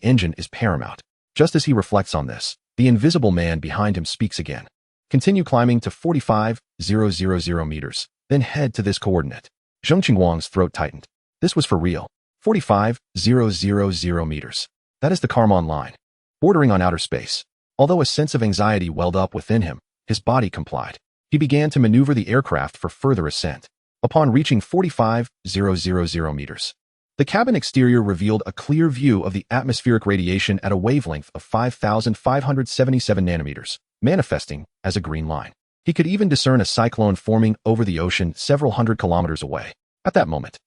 Speaker 1: engine is paramount. Just as he reflects on this, the invisible man behind him speaks again. Continue climbing to 45,000 meters, then head to this coordinate. Zheng Qingguang's throat tightened. This was for real. 45,000 meters. That is the Karman line. bordering on outer space. Although a sense of anxiety welled up within him, his body complied. He began to maneuver the aircraft for further ascent. Upon reaching 45,000 meters, the cabin exterior revealed a clear view of the atmospheric radiation at a wavelength of 5,577 nanometers, manifesting as a green line. He could even discern a cyclone forming over the ocean several hundred kilometers away. At that moment,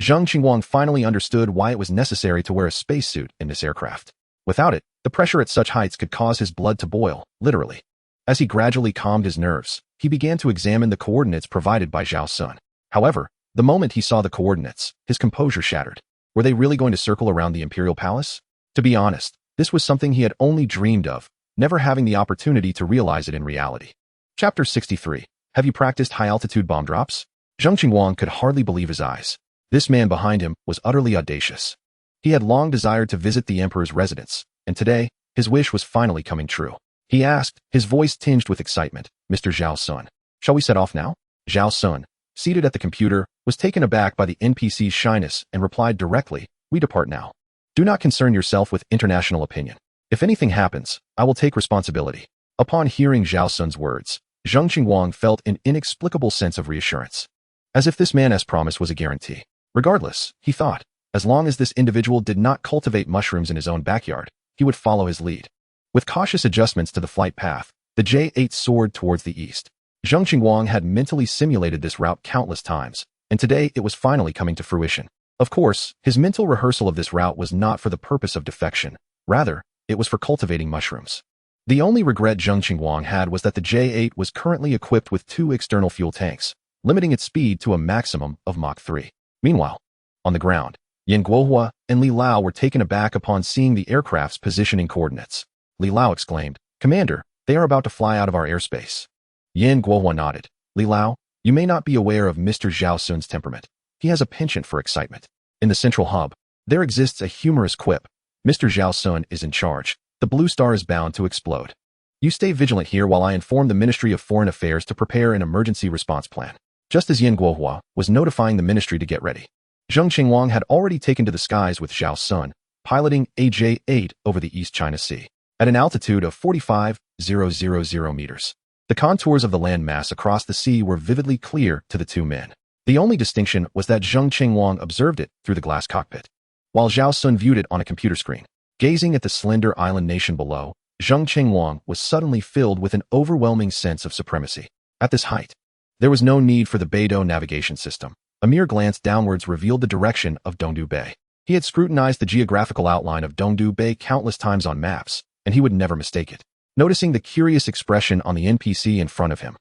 Speaker 1: Zhang Qinguang finally understood why it was necessary to wear a spacesuit in this aircraft. Without it, the pressure at such heights could cause his blood to boil, literally. As he gradually calmed his nerves, he began to examine the coordinates provided by Zhao Xun. However, the moment he saw the coordinates, his composure shattered. Were they really going to circle around the Imperial Palace? To be honest, this was something he had only dreamed of, never having the opportunity to realize it in reality. Chapter 63. Have you practiced high-altitude bomb drops? Zhang Qinguang could hardly believe his eyes. This man behind him was utterly audacious. He had long desired to visit the Emperor's residence, and today, his wish was finally coming true. He asked, his voice tinged with excitement, Mr. Zhao Xun, shall we set off now? Zhao Xun, seated at the computer, was taken aback by the NPC's shyness and replied directly, we depart now. Do not concern yourself with international opinion. If anything happens, I will take responsibility. Upon hearing Zhao Xun's words, Zhang Qinguang felt an inexplicable sense of reassurance. As if this man's promise was a guarantee. Regardless, he thought, as long as this individual did not cultivate mushrooms in his own backyard, he would follow his lead. With cautious adjustments to the flight path, the J-8 soared towards the east. Zhang Qinguang had mentally simulated this route countless times, and today it was finally coming to fruition. Of course, his mental rehearsal of this route was not for the purpose of defection. Rather, it was for cultivating mushrooms. The only regret Zhang Qinguang had was that the J-8 was currently equipped with 2 external fuel tanks, limiting its speed to a maximum of Mach 3. Meanwhile, on the ground, Yan Guohua and Li Lao were taken aback upon seeing the aircraft's positioning coordinates. Li Lao exclaimed, Commander, they are about to fly out of our airspace. Yan Guohua nodded. Li Lao, you may not be aware of Mr. Zhao Xun's temperament. He has a penchant for excitement. In the central hub, there exists a humorous quip. Mr. Zhao Xun is in charge. The blue star is bound to explode. You stay vigilant here while I inform the Ministry of Foreign Affairs to prepare an emergency response plan. Just as Yan Guohua was notifying the ministry to get ready, Zhang Qinguang had already taken to the skies with Zhao Xun, piloting a J-8 over the East China Sea. At an altitude of 45,000 meters, the contours of the land mass across the sea were vividly clear to the two men. The only distinction was that Zhang Qinguang observed it through the glass cockpit, while Zhao Xun viewed it on a computer screen. Gazing at the slender island nation below, Zhang Qinguang was suddenly filled with an overwhelming sense of supremacy. At this height, there was no need for the Beidou navigation system. A mere glance downwards revealed the direction of Dongdu Bay. He had scrutinized the geographical outline of Dongdu Bay countless times on maps, and he would never mistake it. Noticing the curious expression on the NPC in front of him,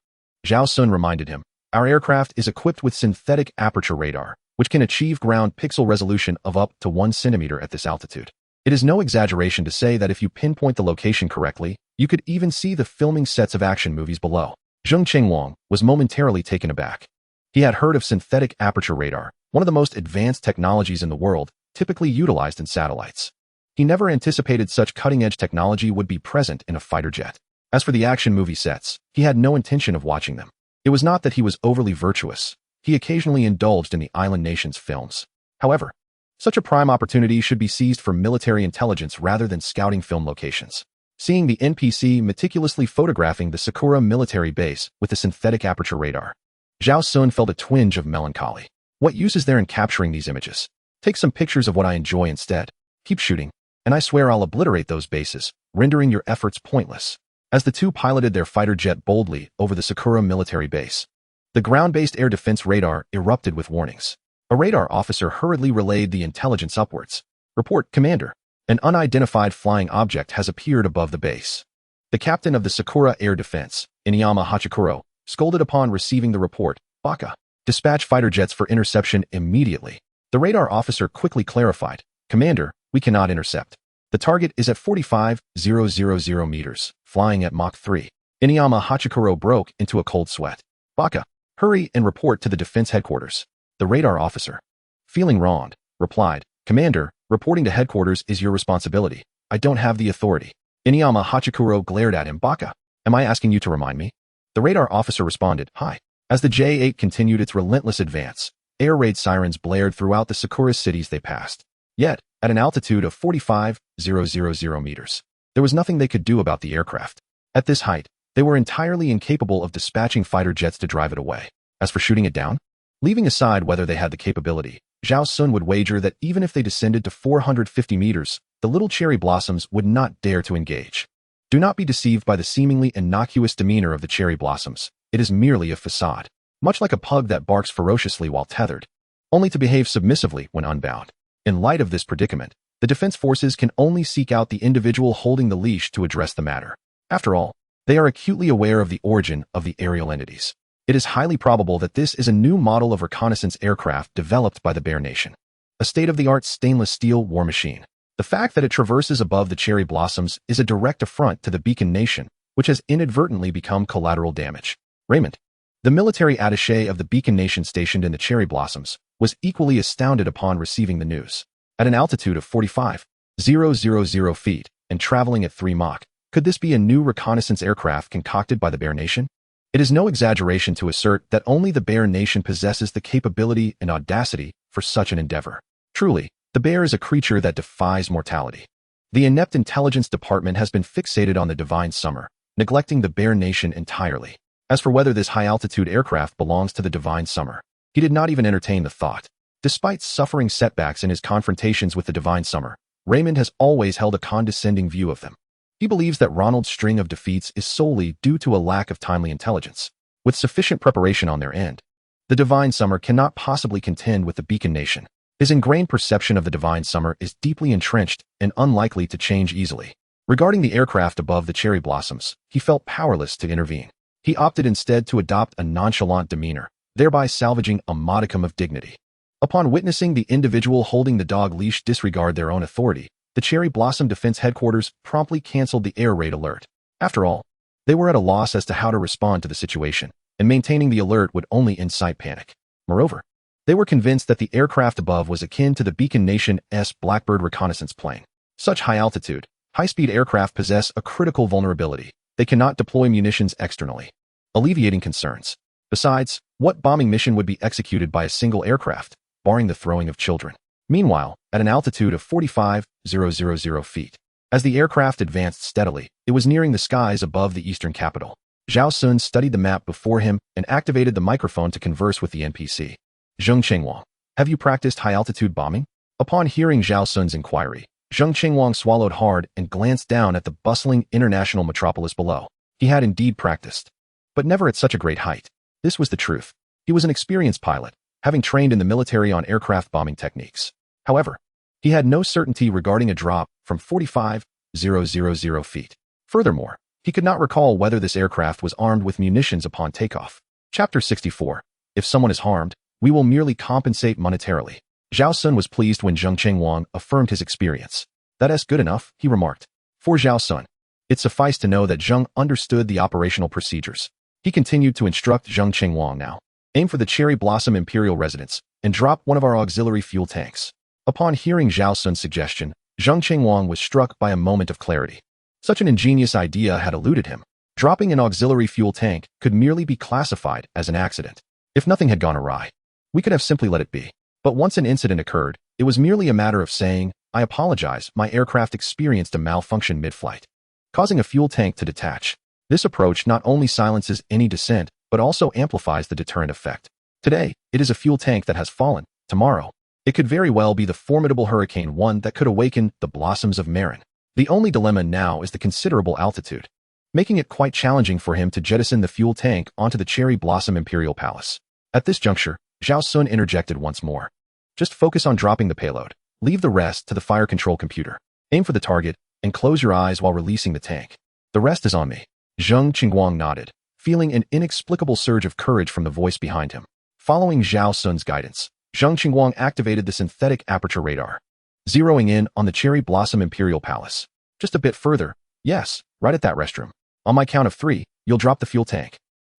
Speaker 1: Zhao Xun reminded him, our aircraft is equipped with synthetic aperture radar, which can achieve ground pixel resolution of up to 1 centimeter at this altitude. It is no exaggeration to say that if you pinpoint the location correctly, you could even see the filming sets of action movies below. Zhang Qinguang was momentarily taken aback. He had heard of synthetic aperture radar, one of the most advanced technologies in the world, typically utilized in satellites. He never anticipated such cutting-edge technology would be present in a fighter jet. As for the action movie sets, he had no intention of watching them. It was not that he was overly virtuous. He occasionally indulged in the island nation's films. However, such a prime opportunity should be seized for military intelligence rather than scouting film locations. Seeing the NPC meticulously photographing the Sakura military base with the synthetic aperture radar, Zhao Xun felt a twinge of melancholy. What use is there in capturing these images? Take some pictures of what I enjoy instead. Keep shooting, and I swear I'll obliterate those bases, rendering your efforts pointless. As the two piloted their fighter jet boldly over the Sakura military base, the ground-based air defense radar erupted with warnings. A radar officer hurriedly relayed the intelligence upwards. Report, Commander. An unidentified flying object has appeared above the base. The captain of the Sakura Air Defense, Inuyama Hachikuro, scolded upon receiving the report, Baka. Dispatch fighter jets for interception immediately. The radar officer quickly clarified, Commander, we cannot intercept. The target is at 45,000 meters, flying at Mach 3. Inuyama Hachikuro broke into a cold sweat. Baka, hurry and report to the defense headquarters. The radar officer, feeling wronged, replied, Commander, reporting to headquarters is your responsibility. I don't have the authority. Inuyama Hachikuro glared at him. Baka, am I asking you to remind me? The radar officer responded, Hi. As the J-8 continued its relentless advance, air raid sirens blared throughout the Sakura cities they passed. Yet, at an altitude of 45,000 meters, There was nothing they could do about the aircraft. At this height, they were entirely incapable of dispatching fighter jets to drive it away. As for shooting it down, leaving aside whether they had the capability, Zhao Xun would wager that even if they descended to 450 meters, the little cherry blossoms would not dare to engage. Do not be deceived by the seemingly innocuous demeanor of the cherry blossoms. It is merely a facade, much like a pug that barks ferociously while tethered, only to behave submissively when unbound. In light of this predicament, the defense forces can only seek out the individual holding the leash to address the matter. After all, they are acutely aware of the origin of the aerial entities. It is highly probable that this is a new model of reconnaissance aircraft developed by the Bear Nation, a state-of-the-art stainless steel war machine. The fact that it traverses above the cherry blossoms is a direct affront to the Beacon Nation, which has inadvertently become collateral damage. Raymond, the military attaché of the Beacon Nation stationed in the cherry blossoms, was equally astounded upon receiving the news. At an altitude of 45,000 feet and traveling at 3 Mach, could this be a new reconnaissance aircraft concocted by the Bear Nation? It is no exaggeration to assert that only the Bear Nation possesses the capability and audacity for such an endeavor. Truly, the bear is a creature that defies mortality. The inept intelligence department has been fixated on the divine summer, neglecting the Bear Nation entirely. As for whether this high-altitude aircraft belongs to the divine summer, he did not even entertain the thought. Despite suffering setbacks in his confrontations with the divine summer, Raymond has always held a condescending view of them. He believes that Ronald's string of defeats is solely due to a lack of timely intelligence. With sufficient preparation on their end, the divine summer cannot possibly contend with the Beacon Nation. His ingrained perception of the divine summer is deeply entrenched and unlikely to change easily. Regarding the aircraft above the cherry blossoms, he felt powerless to intervene. He opted instead to adopt a nonchalant demeanor, thereby salvaging a modicum of dignity. Upon witnessing the individual holding the dog leash disregard their own authority, the Cherry Blossom Defense Headquarters promptly canceled the air raid alert. After all, they were at a loss as to how to respond to the situation, and maintaining the alert would only incite panic. Moreover, they were convinced that the aircraft above was akin to the Beacon Nation's Blackbird reconnaissance plane. Such high-altitude, high-speed aircraft possess a critical vulnerability. They cannot deploy munitions externally, alleviating concerns. Besides, what bombing mission would be executed by a single aircraft, barring the throwing of children? Meanwhile, at an altitude of 45,000 feet, as the aircraft advanced steadily, it was nearing the skies above the eastern capital. Zhao Xun studied the map before him and activated the microphone to converse with the NPC. Zheng Qingwang, have you practiced high-altitude bombing? Upon hearing Zhao Xun's inquiry, Zheng Qingwang swallowed hard and glanced down at the bustling international metropolis below. He had indeed practiced, but never at such a great height. This was the truth. He was an experienced pilot, having trained in the military on aircraft bombing techniques. However, he had no certainty regarding a drop from 45,000 feet. Furthermore, he could not recall whether this aircraft was armed with munitions upon takeoff. Chapter 64. If someone is harmed, we will merely compensate monetarily. Zhao Xun was pleased when Zheng Qingwang affirmed his experience. That is good enough, he remarked. For Zhao Xun, it sufficed to know that Zheng understood the operational procedures. He continued to instruct Zheng Qingwang now. Aim for the Cherry Blossom Imperial Residence and drop one of our auxiliary fuel tanks. Upon hearing Zhao Xun's suggestion, Zheng Qingwang was struck by a moment of clarity. Such an ingenious idea had eluded him. Dropping an auxiliary fuel tank could merely be classified as an accident. If nothing had gone awry, we could have simply let it be. But once an incident occurred, it was merely a matter of saying, I apologize, my aircraft experienced a malfunction mid-flight, causing a fuel tank to detach. This approach not only silences any dissent, but also amplifies the deterrent effect. Today, it is a fuel tank that has fallen. Tomorrow, it could very well be the formidable Hurricane 1 that could awaken the blossoms of Marin. The only dilemma now is the considerable altitude, making it quite challenging for him to jettison the fuel tank onto the Cherry Blossom Imperial Palace. At this juncture, Zhao Xun interjected once more. Just focus on dropping the payload. Leave the rest to the fire control computer. Aim for the target and close your eyes while releasing the tank. The rest is on me. Zheng Qingwang nodded, feeling an inexplicable surge of courage from the voice behind him. Following Zhao Xun's guidance, Zheng Qingwang activated the synthetic aperture radar, zeroing in on the Cherry Blossom Imperial Palace. Just a bit further. Yes, right at that restroom. On my count of 3, you'll drop the fuel tank.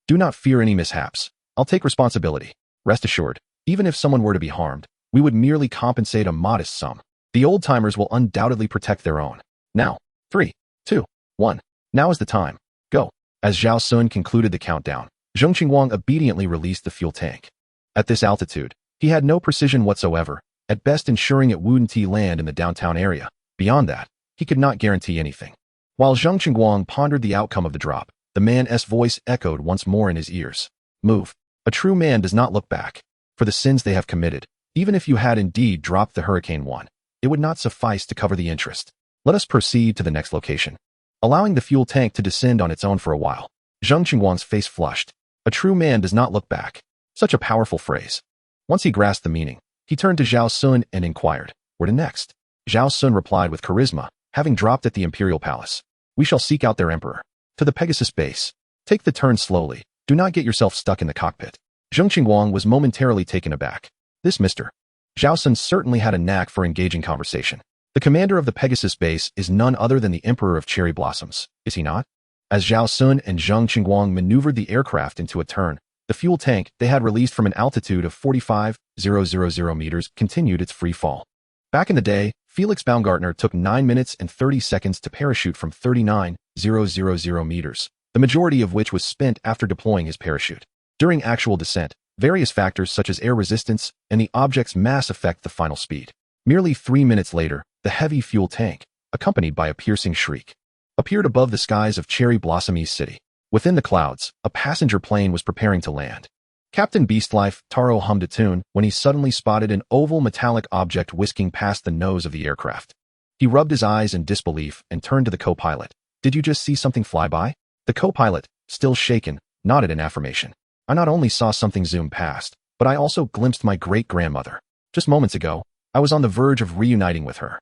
Speaker 1: Do not fear any mishaps. I'll take responsibility. Rest assured, even if someone were to be harmed, we would merely compensate a modest sum. The old-timers will undoubtedly protect their own. Now, 3, 2, 1. Now is the time. Go. As Zhao Xun concluded the countdown, Zheng Qingwang obediently released the fuel tank. At this altitude, he had no precision whatsoever, at best ensuring it wouldn't land in the downtown area. Beyond that, he could not guarantee anything. While Zhang Qingguang pondered the outcome of the drop, the man's voice echoed once more in his ears. Move. A true man does not look back. For the sins they have committed, even if you had indeed dropped the Hurricane 1, it would not suffice to cover the interest. Let us proceed to the next location. Allowing the fuel tank to descend on its own for a while, Zhang Qingguang's face flushed. A true man does not look back. Such a powerful phrase. Once he grasped the meaning, he turned to Zhao Xun and inquired, where to next? Zhao Xun replied with charisma, having dropped at the Imperial Palace. We shall seek out their emperor. To the Pegasus base. Take the turn slowly. Do not get yourself stuck in the cockpit. Zhang Qingguang was momentarily taken aback. This Mr. Zhao Xun certainly had a knack for engaging conversation. The commander of the Pegasus base is none other than the Emperor of Cherry Blossoms, is he not? As Zhao Xun and Zhang Qingguang maneuvered the aircraft into a turn, the fuel tank they had released from an altitude of 45,000 meters continued its free fall. Back in the day, Felix Baumgartner took 9 minutes and 30 seconds to parachute from 39,000 meters, the majority of which was spent after deploying his parachute. During actual descent, various factors such as air resistance and the object's mass affect the final speed. Merely 3 minutes later, the heavy fuel tank, accompanied by a piercing shriek, appeared above the skies of Cherry Blossom East City. Within the clouds, a passenger plane was preparing to land. Captain Beastlife Taro hummed a tune when he suddenly spotted an oval metallic object whisking past the nose of the aircraft. He rubbed his eyes in disbelief and turned to the co-pilot. Did you just see something fly by? The co-pilot, still shaken, nodded in affirmation. I not only saw something zoom past, but I also glimpsed my great-grandmother. Just moments ago, I was on the verge of reuniting with her.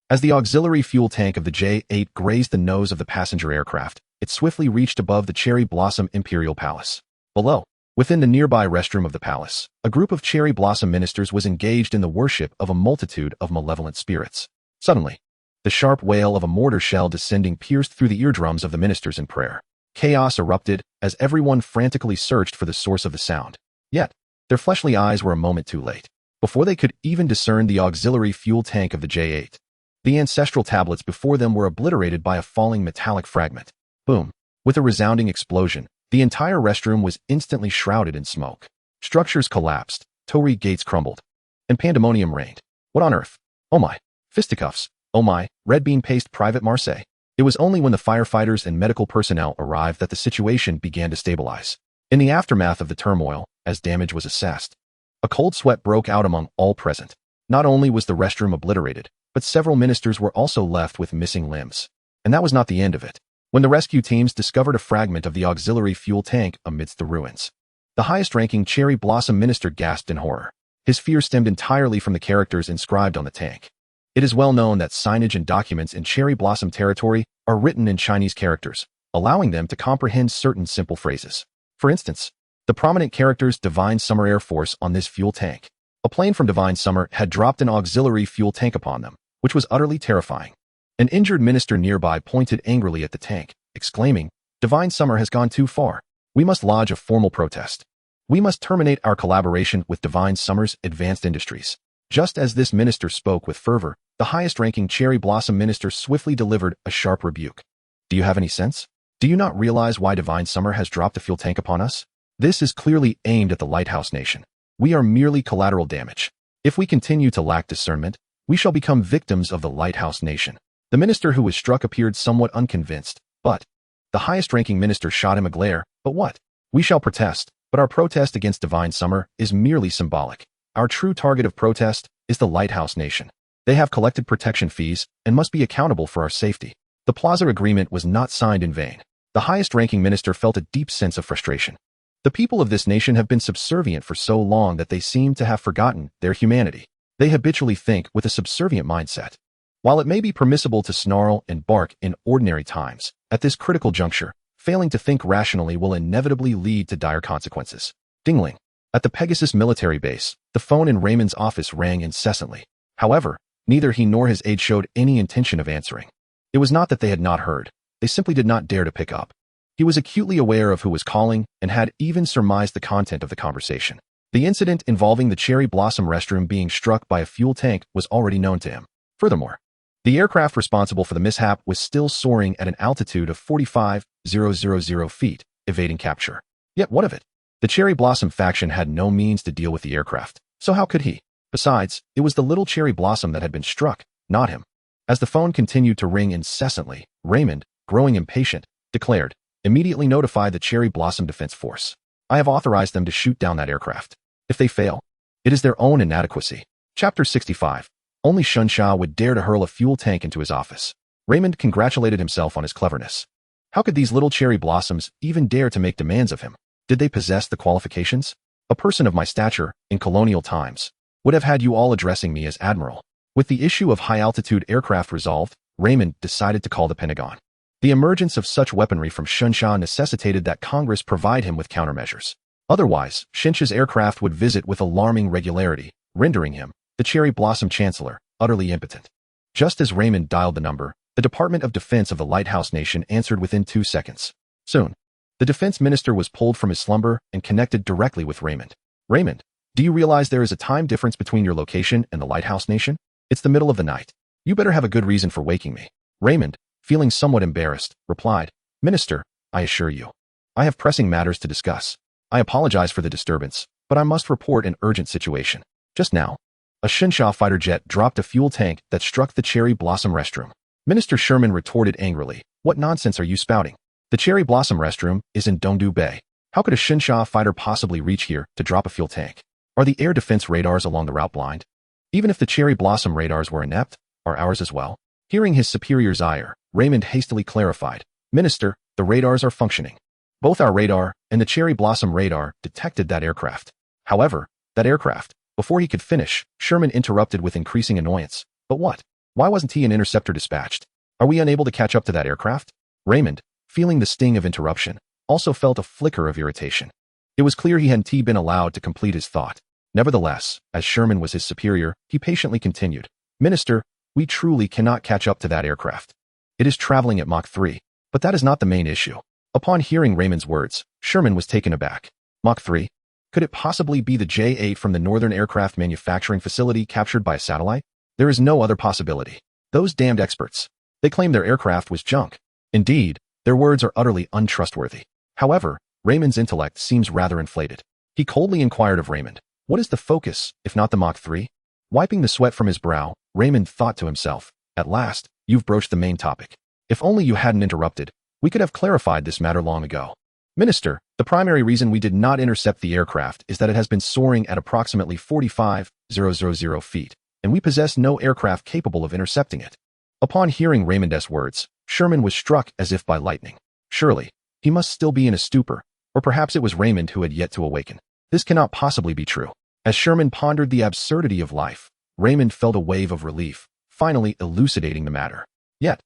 Speaker 1: As the auxiliary fuel tank of the J-8 grazed the nose of the passenger aircraft, it swiftly reached above the Cherry Blossom Imperial Palace. Below, within the nearby restroom of the palace, a group of Cherry Blossom ministers was engaged in the worship of a multitude of malevolent spirits. Suddenly, the sharp wail of a mortar shell descending pierced through the eardrums of the ministers in prayer. Chaos erupted as everyone frantically searched for the source of the sound. Yet, their fleshly eyes were a moment too late. Before they could even discern the auxiliary fuel tank of the J-8, the ancestral tablets before them were obliterated by a falling metallic fragment. Boom. With a resounding explosion, the entire restroom was instantly shrouded in smoke. Structures collapsed, torii gates crumbled, and pandemonium reigned. What on earth? Oh my. Fisticuffs. Oh my. Red bean paste Private Marseille. It was only when the firefighters and medical personnel arrived that the situation began to stabilize. In the aftermath of the turmoil, as damage was assessed, a cold sweat broke out among all present. Not only was the restroom obliterated, but several ministers were also left with missing limbs. And that was not the end of it. When the rescue teams discovered a fragment of the auxiliary fuel tank amidst the ruins, the highest-ranking Cherry Blossom minister gasped in horror. His fear stemmed entirely from the characters inscribed on the tank. It is well known that signage and documents in Cherry Blossom territory are written in Chinese characters, allowing them to comprehend certain simple phrases. For instance, the prominent characters Divine Summer Air Force on this fuel tank. A plane from Divine Summer had dropped an auxiliary fuel tank upon them, which was utterly terrifying. An injured minister nearby pointed angrily at the tank, exclaiming, Divine Summer has gone too far. We must lodge a formal protest. We must terminate our collaboration with Divine Summer's advanced industries. Just as this minister spoke with fervor, the highest-ranking Cherry Blossom minister swiftly delivered a sharp rebuke. Do you have any sense? Do you not realize why Divine Summer has dropped a fuel tank upon us? This is clearly aimed at the Lighthouse Nation. We are merely collateral damage. If we continue to lack discernment, we shall become victims of the Lighthouse Nation. The minister who was struck appeared somewhat unconvinced, but the highest-ranking minister shot him a glare. But what? We shall protest, but our protest against Divine Summer is merely symbolic. Our true target of protest is the Lighthouse Nation. They have collected protection fees and must be accountable for our safety. The Plaza Agreement was not signed in vain. The highest-ranking minister felt a deep sense of frustration. The people of this nation have been subservient for so long that they seem to have forgotten their humanity. They habitually think with a subservient mindset. While it may be permissible to snarl and bark in ordinary times, at this critical juncture, failing to think rationally will inevitably lead to dire consequences. Dingling. At the Pegasus military base, the phone in Raymond's office rang incessantly. However, neither he nor his aide showed any intention of answering. It was not that they had not heard. They simply did not dare to pick up. He was acutely aware of who was calling and had even surmised the content of the conversation. The incident involving the Cherry Blossom restroom being struck by a fuel tank was already known to him. Furthermore, the aircraft responsible for the mishap was still soaring at an altitude of 45,000 feet, evading capture. Yet what of it? The Cherry Blossom faction had no means to deal with the aircraft, so how could he? Besides, it was the little Cherry Blossom that had been struck, not him. As the phone continued to ring incessantly, Raymond, growing impatient, declared, "Immediately notify the Cherry Blossom Defense Force. I have authorized them to shoot down that aircraft. If they fail, it is their own inadequacy." Chapter 65. Only Xunsha would dare to hurl a fuel tank into his office. Raymond congratulated himself on his cleverness. How could these little cherry blossoms even dare to make demands of him? Did they possess the qualifications? A person of my stature, in colonial times, would have had you all addressing me as Admiral. With the issue of high-altitude aircraft resolved, Raymond decided to call the Pentagon. The emergence of such weaponry from Xunsha necessitated that Congress provide him with countermeasures. Otherwise, Xunsha's aircraft would visit with alarming regularity, rendering him, the Cherry Blossom Chancellor, utterly impotent. Just as Raymond dialed the number, the Department of Defense of the Lighthouse Nation answered within 2 seconds. Soon, the defense minister was pulled from his slumber and connected directly with Raymond. "Raymond, do you realize there is a time difference between your location and the Lighthouse Nation? It's the middle of the night. You better have a good reason for waking me." Raymond, feeling somewhat embarrassed, replied, "Minister, I assure you, I have pressing matters to discuss. I apologize for the disturbance, but I must report an urgent situation. Just now, a Xunsha fighter jet dropped a fuel tank that struck the Cherry Blossom restroom." Minister Sherman retorted angrily, "What nonsense are you spouting? The Cherry Blossom restroom is in Dongdu Bay. How could a Xunsha fighter possibly reach here to drop a fuel tank? Are the air defense radars along the route blind? Even if the Cherry Blossom radars were inept, are ours as well?" Hearing his superior's ire, Raymond hastily clarified, "Minister, the radars are functioning. Both our radar and the Cherry Blossom radar detected that aircraft. However, that aircraft..." Before he could finish, Sherman interrupted with increasing annoyance. "But what? Why wasn't he an interceptor dispatched? Are we unable to catch up to that aircraft?" Raymond, feeling the sting of interruption, also felt a flicker of irritation. It was clear he hadn't been allowed to complete his thought. Nevertheless, as Sherman was his superior, he patiently continued, "Minister, we truly cannot catch up to that aircraft. It is traveling at Mach 3, but that is not the main issue." Upon hearing Raymond's words, Sherman was taken aback. Mach 3? Could it possibly be the J-8 from the Northern Aircraft Manufacturing Facility captured by a satellite? There is no other possibility. Those damned experts. They claim their aircraft was junk. Indeed, their words are utterly untrustworthy. However, Raymond's intellect seems rather inflated. He coldly inquired of Raymond, "What is the focus, if not the Mach 3? Wiping the sweat from his brow, Raymond thought to himself, "At last, you've broached the main topic. If only you hadn't interrupted, we could have clarified this matter long ago. Minister, the primary reason we did not intercept the aircraft is that it has been soaring at approximately 45,000 feet, and we possess no aircraft capable of intercepting it." Upon hearing Raymond's words, Sherman was struck as if by lightning. Surely, he must still be in a stupor, or perhaps it was Raymond who had yet to awaken. This cannot possibly be true. As Sherman pondered the absurdity of life, Raymond felt a wave of relief, finally elucidating the matter. Yet,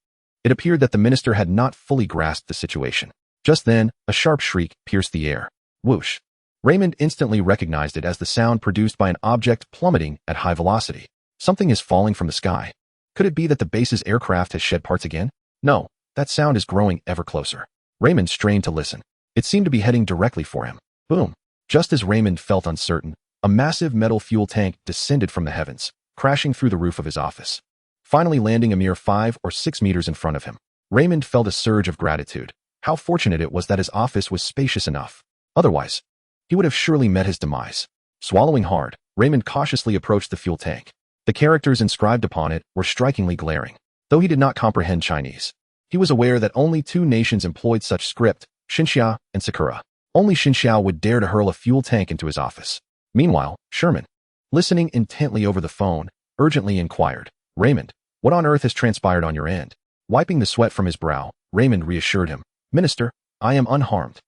Speaker 1: it appeared that the minister had not fully grasped the situation. Just then, a sharp shriek pierced the air. Whoosh! Raymond instantly recognized it as the sound produced by an object plummeting at high velocity. Something is falling from the sky. Could it be that the base's aircraft has shed parts again? No, that sound is growing ever closer. Raymond strained to listen. It seemed to be heading directly for him. Boom! Just as Raymond felt uncertain, a massive metal fuel tank descended from the heavens, crashing through the roof of his office, finally landing a mere 5 or 6 meters in front of him. Raymond felt a surge of gratitude. How fortunate it was that his office was spacious enough. Otherwise, he would have surely met his demise. Swallowing hard, Raymond cautiously approached the fuel tank. The characters inscribed upon it were strikingly glaring. Though he did not comprehend Chinese, he was aware that only 2 nations employed such script, Xinxia and Sakura. Only Xinxia would dare to hurl a fuel tank into his office. Meanwhile, Sherman, listening intently over the phone, urgently inquired, "Raymond, what on earth has transpired on your end?" Wiping the sweat from his brow, Raymond reassured him, "Minister, I am unharmed.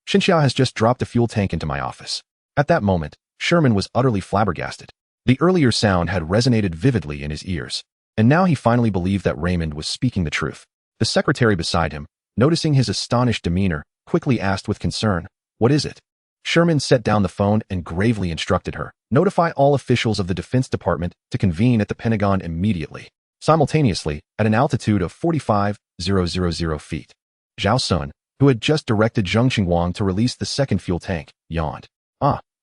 Speaker 1: Xinxia has just dropped a fuel tank into my office." At that moment, Sherman was utterly flabbergasted. The earlier sound had resonated vividly in his ears, and now he finally believed that Raymond was speaking the truth. The secretary beside him, noticing his astonished demeanor, quickly asked with concern, "What is it?" Sherman set down the phone and gravely instructed her, "Notify all officials of the Defense Department to convene at the Pentagon immediately." Simultaneously, at an altitude of 45,000 feet, Zhao Xun, who had just directed Zheng Qingguang to release the second fuel tank, yawned.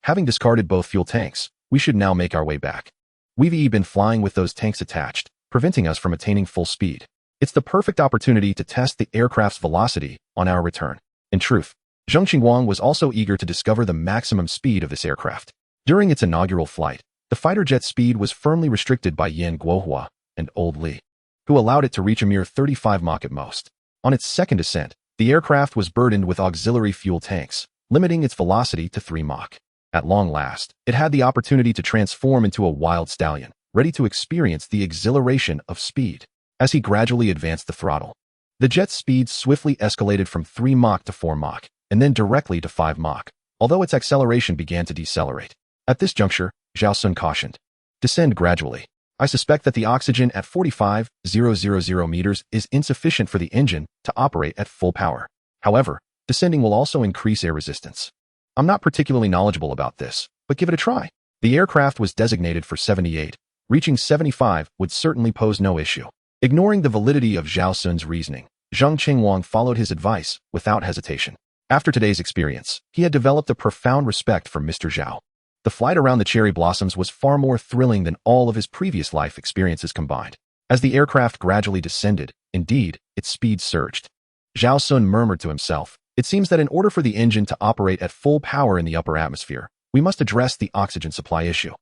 Speaker 1: Having discarded both fuel tanks, we should now make our way back. We've been flying with those tanks attached, preventing us from attaining full speed. It's the perfect opportunity to test the aircraft's velocity on our return." In truth, Zheng Qingguang was also eager to discover the maximum speed of this aircraft. During its inaugural flight, the fighter jet speed was firmly restricted by Yan Guohua and Old Li, who allowed it to reach a mere 35 Mach at most. On its second ascent, the aircraft was burdened with auxiliary fuel tanks, limiting its velocity to 3 Mach. At long last, it had the opportunity to transform into a wild stallion, ready to experience the exhilaration of speed. As he gradually advanced the throttle, the jet's speed swiftly escalated from 3 Mach to 4 Mach, and then directly to 5 Mach, although its acceleration began to decelerate. At this juncture, Zhao Xun cautioned, "Descend gradually. I suspect that the oxygen at 45,000 meters is insufficient for the engine to operate at full power. However, descending will also increase air resistance. I'm not particularly knowledgeable about this, but give it a try." The aircraft was designated for 78. Reaching 75 would certainly pose no issue. Ignoring the validity of Zhao Xun's reasoning, Zhang Qingwang followed his advice without hesitation. After today's experience, he had developed a profound respect for Mr. Zhao. The flight around the cherry blossoms was far more thrilling than all of his previous life experiences combined. As the aircraft gradually descended, indeed, its speed surged. Zhao Xun murmured to himself, "It seems that in order for the engine to operate at full power in the upper atmosphere, we must address the oxygen supply issue.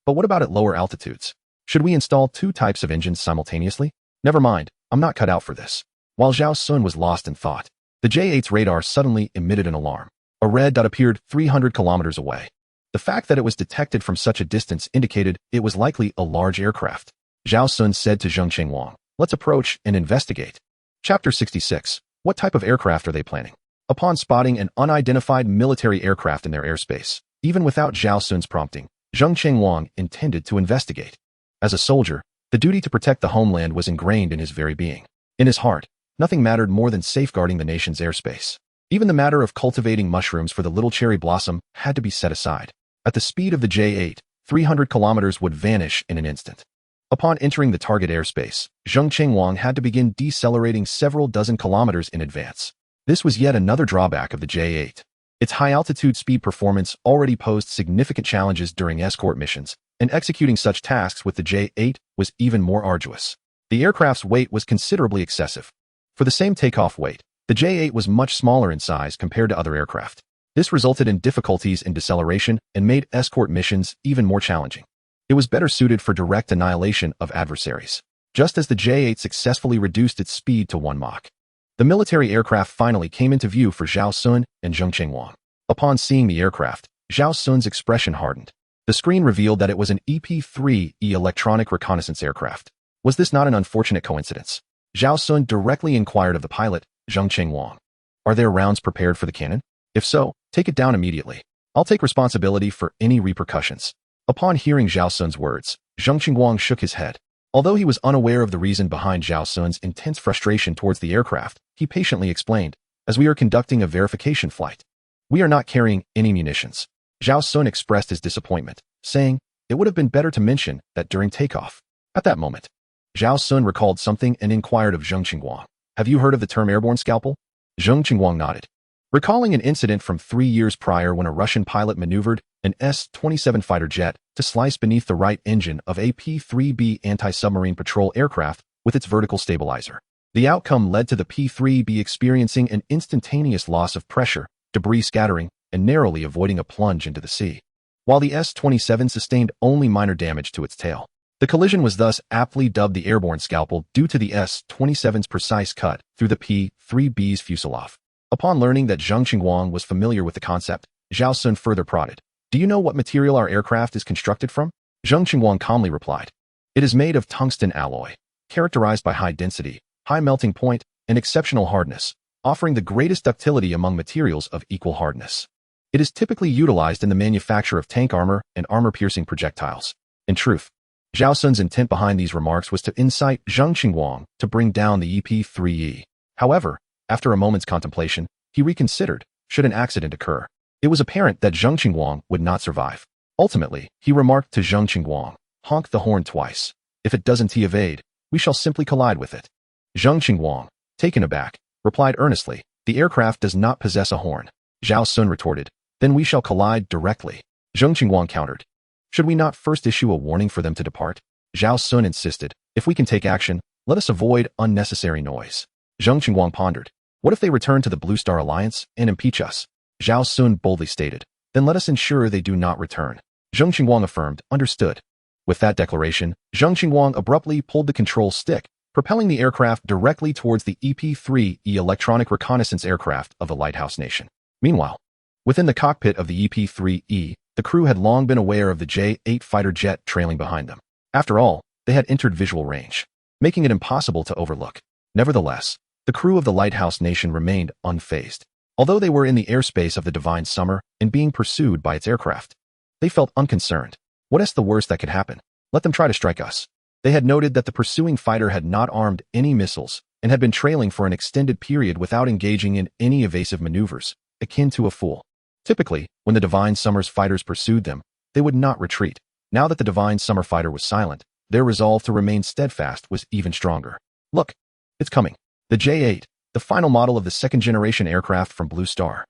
Speaker 1: But what about at lower altitudes? Should we install 2 types of engines simultaneously? Never mind, I'm not cut out for this." While Zhao Xun was lost in thought, the J-8's radar suddenly emitted an alarm. A red dot appeared 300 kilometers away. The fact that it was detected from such a distance indicated it was likely a large aircraft. Zhao Xun said to Zhang Qingwang, "Let's approach and investigate." Chapter 66. What type of aircraft are they planning? Upon spotting an unidentified military aircraft in their airspace, even without Zhao Xun's prompting, Zhang Qingwang intended to investigate. As a soldier, the duty to protect the homeland was ingrained in his very being. In his heart, nothing mattered more than safeguarding the nation's airspace. Even the matter of cultivating mushrooms for the little cherry blossom had to be set aside. At the speed of the J-8, 300 kilometers would vanish in an instant. Upon entering the target airspace, Zhang Qingwang had to begin decelerating several dozen kilometers in advance. This was yet another drawback of the J-8. Its high-altitude speed performance already posed significant challenges during escort missions, and executing such tasks with the J-8 was even more arduous. The aircraft's weight was considerably excessive. For the same takeoff weight, the J-8 was much smaller in size compared to other aircraft. This resulted in difficulties in deceleration and made escort missions even more challenging. It was better suited for direct annihilation of adversaries. Just as the J-8 successfully reduced its speed to 1 Mach, the military aircraft finally came into view for Zhao Xun and Zhang Qingwang. Upon seeing the aircraft, Zhao Xun's expression hardened. The screen revealed that it was an EP-3E electronic reconnaissance aircraft. Was this not an unfortunate coincidence? Zhao Xun directly inquired of the pilot, Zhang Qingwang. "Are there rounds prepared for the cannon? If so, take it down immediately. I'll take responsibility for any repercussions." Upon hearing Zhao Xun's words, Zhang Qingwang shook his head. Although he was unaware of the reason behind Zhao Xun's intense frustration towards the aircraft, he patiently explained, "As we are conducting a verification flight, we are not carrying any munitions." Zhao Xun expressed his disappointment, saying, "It would have been better to mention that during takeoff." At that moment, Zhao Xun recalled something and inquired of Zhang Qingwang, "Have you heard of the term airborne scalpel?" Zhang Qingwang nodded. Recalling an incident from 3 years prior when a Russian pilot maneuvered an S-27 fighter jet to slice beneath the right engine of a P-3B anti-submarine patrol aircraft with its vertical stabilizer. The outcome led to the P-3B experiencing an instantaneous loss of pressure, debris scattering, and narrowly avoiding a plunge into the sea, while the S-27 sustained only minor damage to its tail. The collision was thus aptly dubbed the airborne scalpel due to the S-27's precise cut through the P-3B's fuselage. Upon learning that Zhang Qingwang was familiar with the concept, Zhao Xun further prodded, "Do you know what material our aircraft is constructed from?" Zhang Qingwang calmly replied, "It is made of tungsten alloy, characterized by high density, high melting point, and exceptional hardness, offering the greatest ductility among materials of equal hardness. It is typically utilized in the manufacture of tank armor and armor-piercing projectiles." In truth, Zhao Xun's intent behind these remarks was to incite Zhang Qingwang to bring down the EP-3E. However, after a moment's contemplation, he reconsidered, should an accident occur. It was apparent that Zhang Qingwang would not survive. Ultimately, he remarked to Zhang Qingwang, "Honk the horn twice. If it doesn't evade, we shall simply collide with it." Zhang Qingwang, taken aback, replied earnestly, "The aircraft does not possess a horn." Zhao Xun retorted, "Then we shall collide directly." Zhang Qingwang countered, "Should we not first issue a warning for them to depart?" Zhao Xun insisted, "If we can take action, let us avoid unnecessary noise." Zhang Qingwang pondered, "What if they return to the Blue Star Alliance and impeach us?" Zhao Xun boldly stated, "Then let us ensure they do not return." Zhang Qingwang affirmed, "Understood." With that declaration, Zhang Qingwang abruptly pulled the control stick, propelling the aircraft directly towards the EP-3E electronic reconnaissance aircraft of the Lighthouse Nation. Meanwhile, within the cockpit of the EP-3E, the crew had long been aware of the J-8 fighter jet trailing behind them. After all, they had entered visual range, making it impossible to overlook. Nevertheless, the crew of the Lighthouse Nation remained unfazed. Although they were in the airspace of the Divine Summer and being pursued by its aircraft, they felt unconcerned. What's the worst that could happen? Let them try to strike us. They had noted that the pursuing fighter had not armed any missiles and had been trailing for an extended period without engaging in any evasive maneuvers, akin to a fool. Typically, when the Divine Summer's fighters pursued them, they would not retreat. Now that the Divine Summer fighter was silent, their resolve to remain steadfast was even stronger. Look, it's coming. The J-8, the final model of the second-generation aircraft from Blue Star.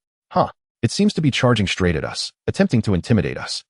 Speaker 1: It seems to be charging straight at us, attempting to intimidate us.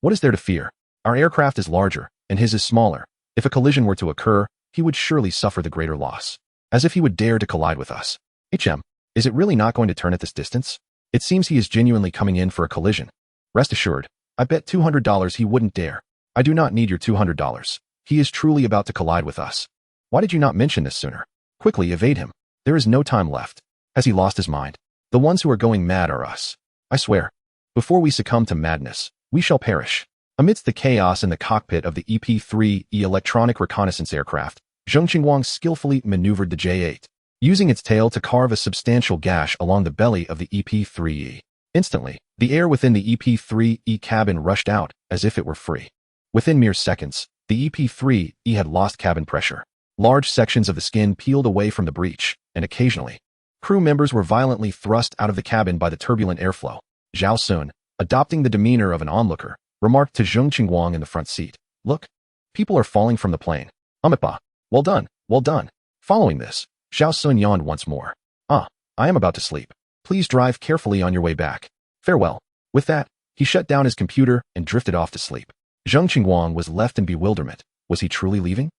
Speaker 1: What is there to fear? Our aircraft is larger, and his is smaller. If a collision were to occur, he would surely suffer the greater loss. As if he would dare to collide with us. Is it really not going to turn at this distance? It seems he is genuinely coming in for a collision. Rest assured, I bet $200 he wouldn't dare. I do not need your $200. He is truly about to collide with us. Why did you not mention this sooner? Quickly evade him. There is no time left. Has he lost his mind? The ones who are going mad are us. I swear. Before we succumb to madness, we shall perish. Amidst the chaos in the cockpit of the EP-3E electronic reconnaissance aircraft, Zhang Qinguang skillfully maneuvered the J-8, using its tail to carve a substantial gash along the belly of the EP-3E. Instantly, the air within the EP-3E cabin rushed out as if it were free. Within mere seconds, the EP-3E had lost cabin pressure. Large sections of the skin peeled away from the breach, and occasionally, crew members were violently thrust out of the cabin by the turbulent airflow. Zhao Xun, adopting the demeanor of an onlooker, remarked to Zhang Qinguang in the front seat, "Look, people are falling from the plane. Well done, well done." Following this, Zhao Xun yawned once more. I am about to sleep. Please drive carefully on your way back. Farewell." With that, he shut down his computer and drifted off to sleep. Zhang Qinguang was left in bewilderment. Was he truly leaving?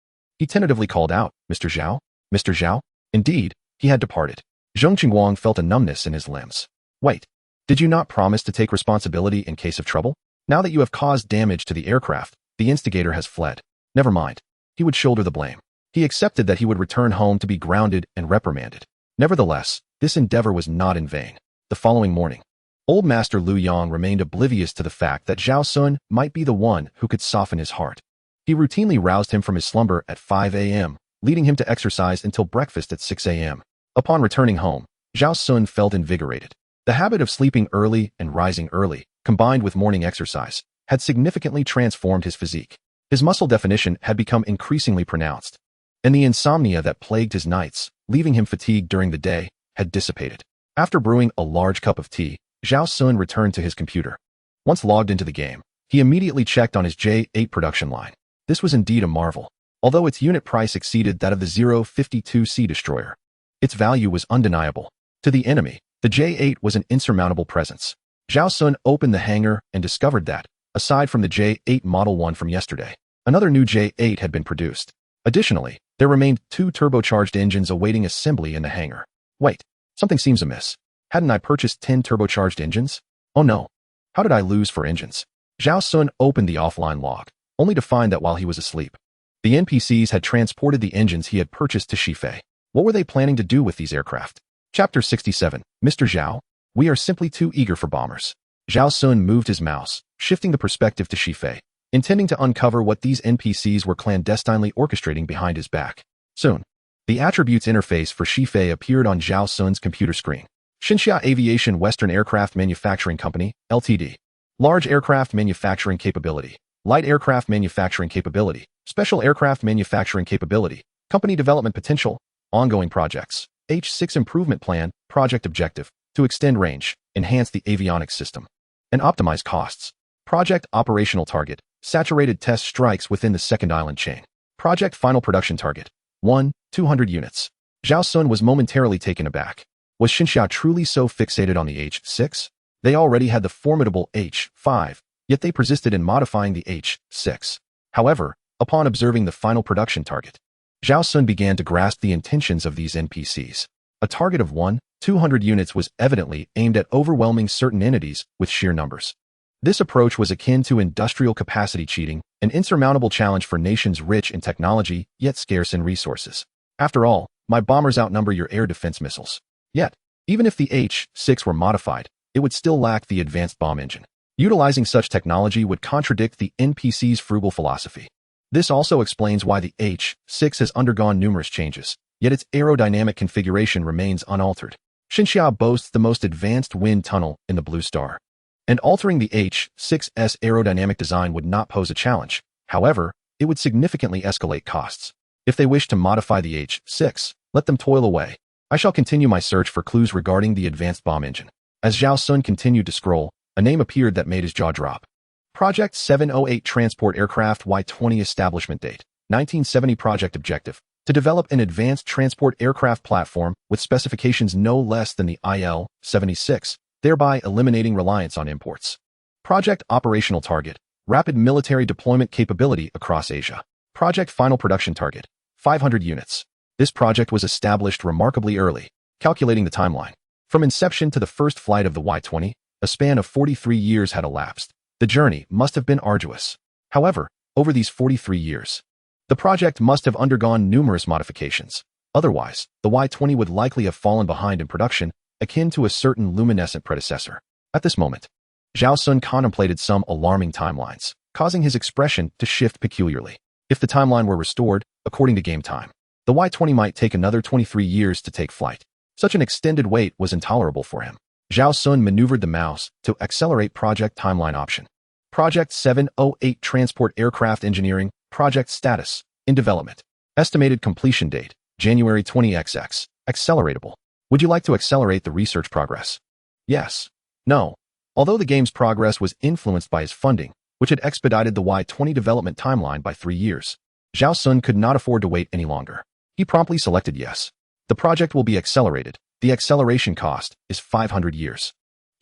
Speaker 1: He tentatively called out, "Mr. Zhao? Mr. Zhao?" Indeed, he had departed. Zhang Qinguang felt a numbness in his limbs. Wait, did you not promise to take responsibility in case of trouble? Now that you have caused damage to the aircraft, the instigator has fled. Never mind. He would shoulder the blame. He accepted that he would return home to be grounded and reprimanded. Nevertheless, this endeavor was not in vain. The following morning, Old Master Liu Yang remained oblivious to the fact that Zhao Xun might be the one who could soften his heart. He routinely roused him from his slumber at 5 a.m., leading him to exercise until breakfast at 6 a.m. Upon returning home, Zhao Xun felt invigorated. The habit of sleeping early and rising early, combined with morning exercise, had significantly transformed his physique. His muscle definition had become increasingly pronounced, and the insomnia that plagued his nights, leaving him fatigued during the day, had dissipated. After brewing a large cup of tea, Zhao Xun returned to his computer. Once logged into the game, he immediately checked on his J-8 production line. This was indeed a marvel. Although its unit price exceeded that of the 052C destroyer, its value was undeniable. To the enemy, the J-8 was an insurmountable presence. Zhao Xun opened the hangar and discovered that, aside from the J-8 Model 1 from yesterday, another new J-8 had been produced. Additionally, there remained 2 turbocharged engines awaiting assembly in the hangar. Wait, something seems amiss. Hadn't I purchased 10 turbocharged engines? Oh no. How did I lose 4 engines? Zhao Xun opened the offline log, only to find that while he was asleep, the NPCs had transported the engines he had purchased to Sci-Fi. What were they planning to do with these aircraft? Chapter 67. Mr. Zhao, we are simply too eager for bombers. Zhao Xun moved his mouse, shifting the perspective to Sci-Fi, intending to uncover what these NPCs were clandestinely orchestrating behind his back. Soon, the attributes interface for Sci-Fi appeared on Zhao Xun's computer screen. Xinxia Aviation Western Aircraft Manufacturing Company, Ltd. Large aircraft manufacturing capability. Light aircraft manufacturing capability. Special aircraft manufacturing capability. Company development potential. Ongoing projects. H6 improvement plan. Project objective. To extend range, enhance the avionics system, and optimize costs. Project operational target. Saturated test strikes within the second island chain. Project final production target. 200 units. Zhao Xun was momentarily taken aback. Was Xinxia truly so fixated on the H6? They already had the formidable H5, yet they persisted in modifying the H6. However, upon observing the final production target, Zhao Xun began to grasp the intentions of these NPCs. A target of 200 units was evidently aimed at overwhelming certain entities with sheer numbers. This approach was akin to industrial capacity cheating, an insurmountable challenge for nations rich in technology, yet scarce in resources. After all, my bombers outnumber your air defense missiles. Yet, even if the H-6 were modified, it would still lack the advanced bomb engine. Utilizing such technology would contradict the NPC's frugal philosophy. This also explains why the H-6 has undergone numerous changes, yet its aerodynamic configuration remains unaltered. Xinxia boasts the most advanced wind tunnel in the Blue Star, and altering the H-6's aerodynamic design would not pose a challenge. However, it would significantly escalate costs. If they wish to modify the H-6, let them toil away. I shall continue my search for clues regarding the advanced bomb engine. As Zhao Xun continued to scroll, a name appeared that made his jaw drop. Project 708 Transport Aircraft Y-20 Establishment Date, 1970 Project Objective, to develop an advanced transport aircraft platform with specifications no less than the IL-76, thereby eliminating reliance on imports. Project Operational Target, Rapid Military Deployment Capability across Asia. Project Final Production Target, 500 units. This project was established remarkably early, calculating the timeline. From inception to the first flight of the Y-20, a span of 43 years had elapsed. The journey must have been arduous. However, over these 43 years, the project must have undergone numerous modifications. Otherwise, the Y-20 would likely have fallen behind in production, akin to a certain luminescent predecessor. At this moment, Zhao Xun contemplated some alarming timelines, causing his expression to shift peculiarly. If the timeline were restored, according to game time, the Y-20 might take another 23 years to take flight. Such an extended wait was intolerable for him. Zhao Xun maneuvered the mouse to accelerate project timeline option. Project 708 Transport Aircraft Engineering, Project Status, in development. Estimated completion date, January 20XX, acceleratable. Would you like to accelerate the research progress? Yes. No. Although the game's progress was influenced by his funding, which had expedited the Y-20 development timeline by 3 years, Zhao Xun could not afford to wait any longer. He promptly selected yes. The project will be accelerated. The acceleration cost is 500 years.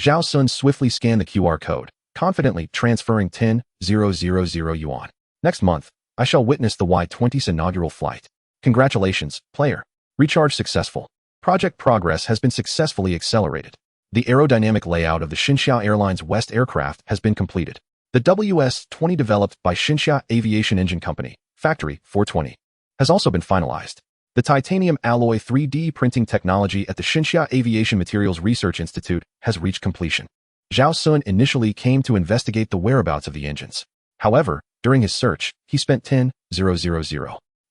Speaker 1: Zhao Xun swiftly scanned the QR code, confidently transferring 10,000 yuan. Next month, I shall witness the Y-20's inaugural flight. Congratulations, player. Recharge successful. Project progress has been successfully accelerated. The aerodynamic layout of the Xinxia Airlines West aircraft has been completed. The WS-20 developed by Xinxia Aviation Engine Company, Factory 420, has also been finalized. The titanium alloy 3D printing technology at the Xinxia Aviation Materials Research Institute has reached completion. Zhao Xun initially came to investigate the whereabouts of the engines. However, during his search, he spent 10,000.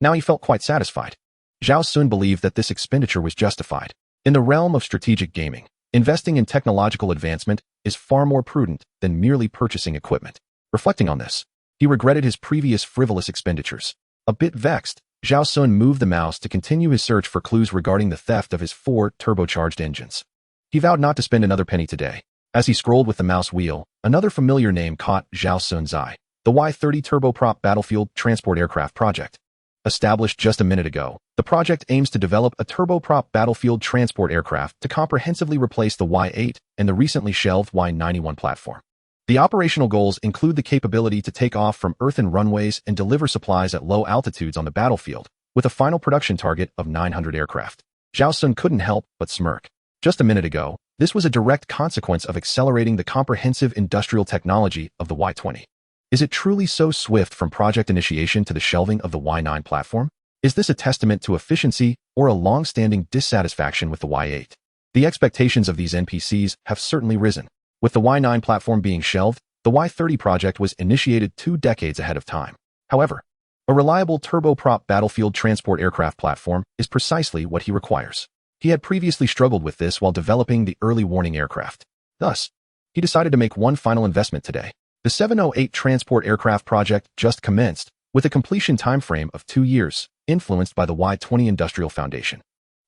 Speaker 1: Now he felt quite satisfied. Zhao Xun believed that this expenditure was justified. In the realm of strategic gaming, investing in technological advancement is far more prudent than merely purchasing equipment. Reflecting on this, he regretted his previous frivolous expenditures. A bit vexed, Zhao Xun moved the mouse to continue his search for clues regarding the theft of his 4 turbocharged engines. He vowed not to spend another penny today. As he scrolled with the mouse wheel, another familiar name caught Zhao Xun's eye: the Y-30 turboprop battlefield transport aircraft project. Established just a minute ago, the project aims to develop a turboprop battlefield transport aircraft to comprehensively replace the Y-8 and the recently shelved Y-91 platform. The operational goals include the capability to take off from earthen runways and deliver supplies at low altitudes on the battlefield, with a final production target of 900 aircraft. Zhao Xun couldn't help but smirk. Just a minute ago, this was a direct consequence of accelerating the comprehensive industrial technology of the Y-20. Is it truly so swift from project initiation to the shelving of the Y-9 platform? Is this a testament to efficiency or a long-standing dissatisfaction with the Y-8? The expectations of these NPCs have certainly risen. With the Y-9 platform being shelved, the Y-30 project was initiated 2 decades ahead of time. However, a reliable turboprop battlefield transport aircraft platform is precisely what he requires. He had previously struggled with this while developing the early warning aircraft. Thus, he decided to make one final investment today. The 708 transport aircraft project just commenced, with a completion timeframe of 2 years, influenced by the Y-20 Industrial Foundation.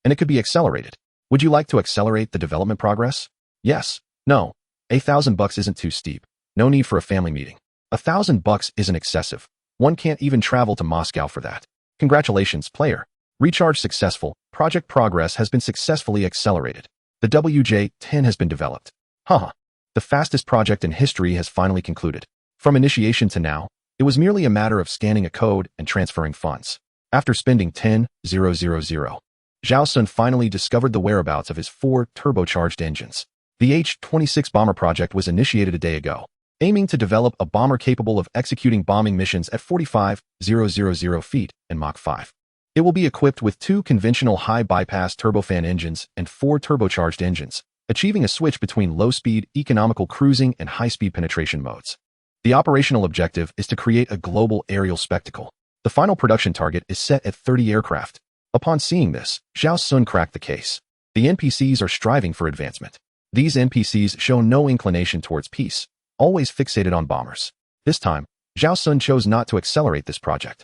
Speaker 1: And it could be accelerated. Would you like to accelerate the development progress? Yes. No. $1,000 isn't too steep. No need for a family meeting. $1,000 isn't excessive. One can't even travel to Moscow for that. Congratulations, player. Recharge successful. Project progress has been successfully accelerated. The WJ-10 has been developed. Haha. The fastest project in history has finally concluded. From initiation to now, it was merely a matter of scanning a code and transferring funds. After spending 10,000, Zhao Xun finally discovered the whereabouts of his 4 turbocharged engines. The H-26 bomber project was initiated a day ago. aiming to develop a bomber capable of executing bombing missions at 45,000 feet and Mach 5. It will be equipped with 2 conventional high-bypass turbofan engines and 4 turbocharged engines, achieving a switch between low-speed, economical cruising and high-speed penetration modes. The operational objective is to create a global aerial spectacle. The final production target is set at 30 aircraft. Upon seeing this, Zhao Xun cracked the case. The NPCs are striving for advancement. These NPCs show no inclination towards peace, always fixated on bombers. This time, Zhao Xun chose not to accelerate this project.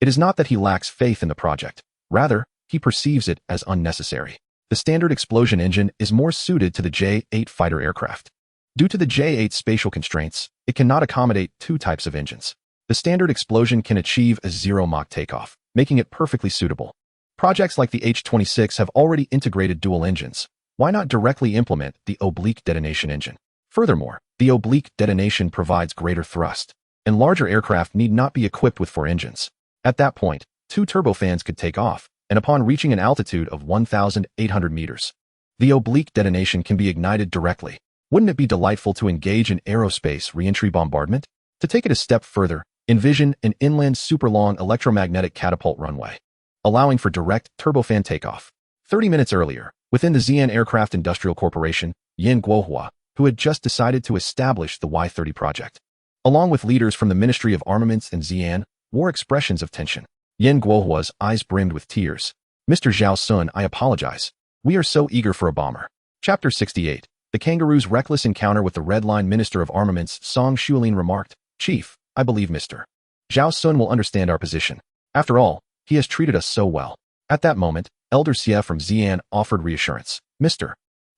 Speaker 1: It is not that he lacks faith in the project. Rather, he perceives it as unnecessary. The standard explosion engine is more suited to the J-8 fighter aircraft. Due to the J-8 spatial constraints, it cannot accommodate 2 types of engines. The standard explosion can achieve a 0 Mach takeoff, making it perfectly suitable. Projects like the H-26 have already integrated dual engines. Why not directly implement the oblique detonation engine? Furthermore, the oblique detonation provides greater thrust, and larger aircraft need not be equipped with 4 engines. At that point, 2 turbofans could take off, and upon reaching an altitude of 1,800 meters, the oblique detonation can be ignited directly. Wouldn't it be delightful to engage in aerospace reentry bombardment? To take it a step further, envision an inland super-long electromagnetic catapult runway, allowing for direct turbofan takeoff. 30 minutes earlier, within the Xi'an Aircraft Industrial Corporation, Yan Guohua, who had just decided to establish the Y-30 project, along with leaders from the Ministry of Armaments and Xi'an, wore expressions of tension. Yan Guohua's eyes brimmed with tears. Mr. Zhao Xun, I apologize. We are so eager for a bomber. Chapter 68. The kangaroo's reckless encounter with the Red Line Minister of Armaments, Song Xuelin remarked, Chief, I believe Mr. Zhao Xun will understand our position. After all, he has treated us so well. At that moment, Elder Xie from Xi'an offered reassurance. Mr.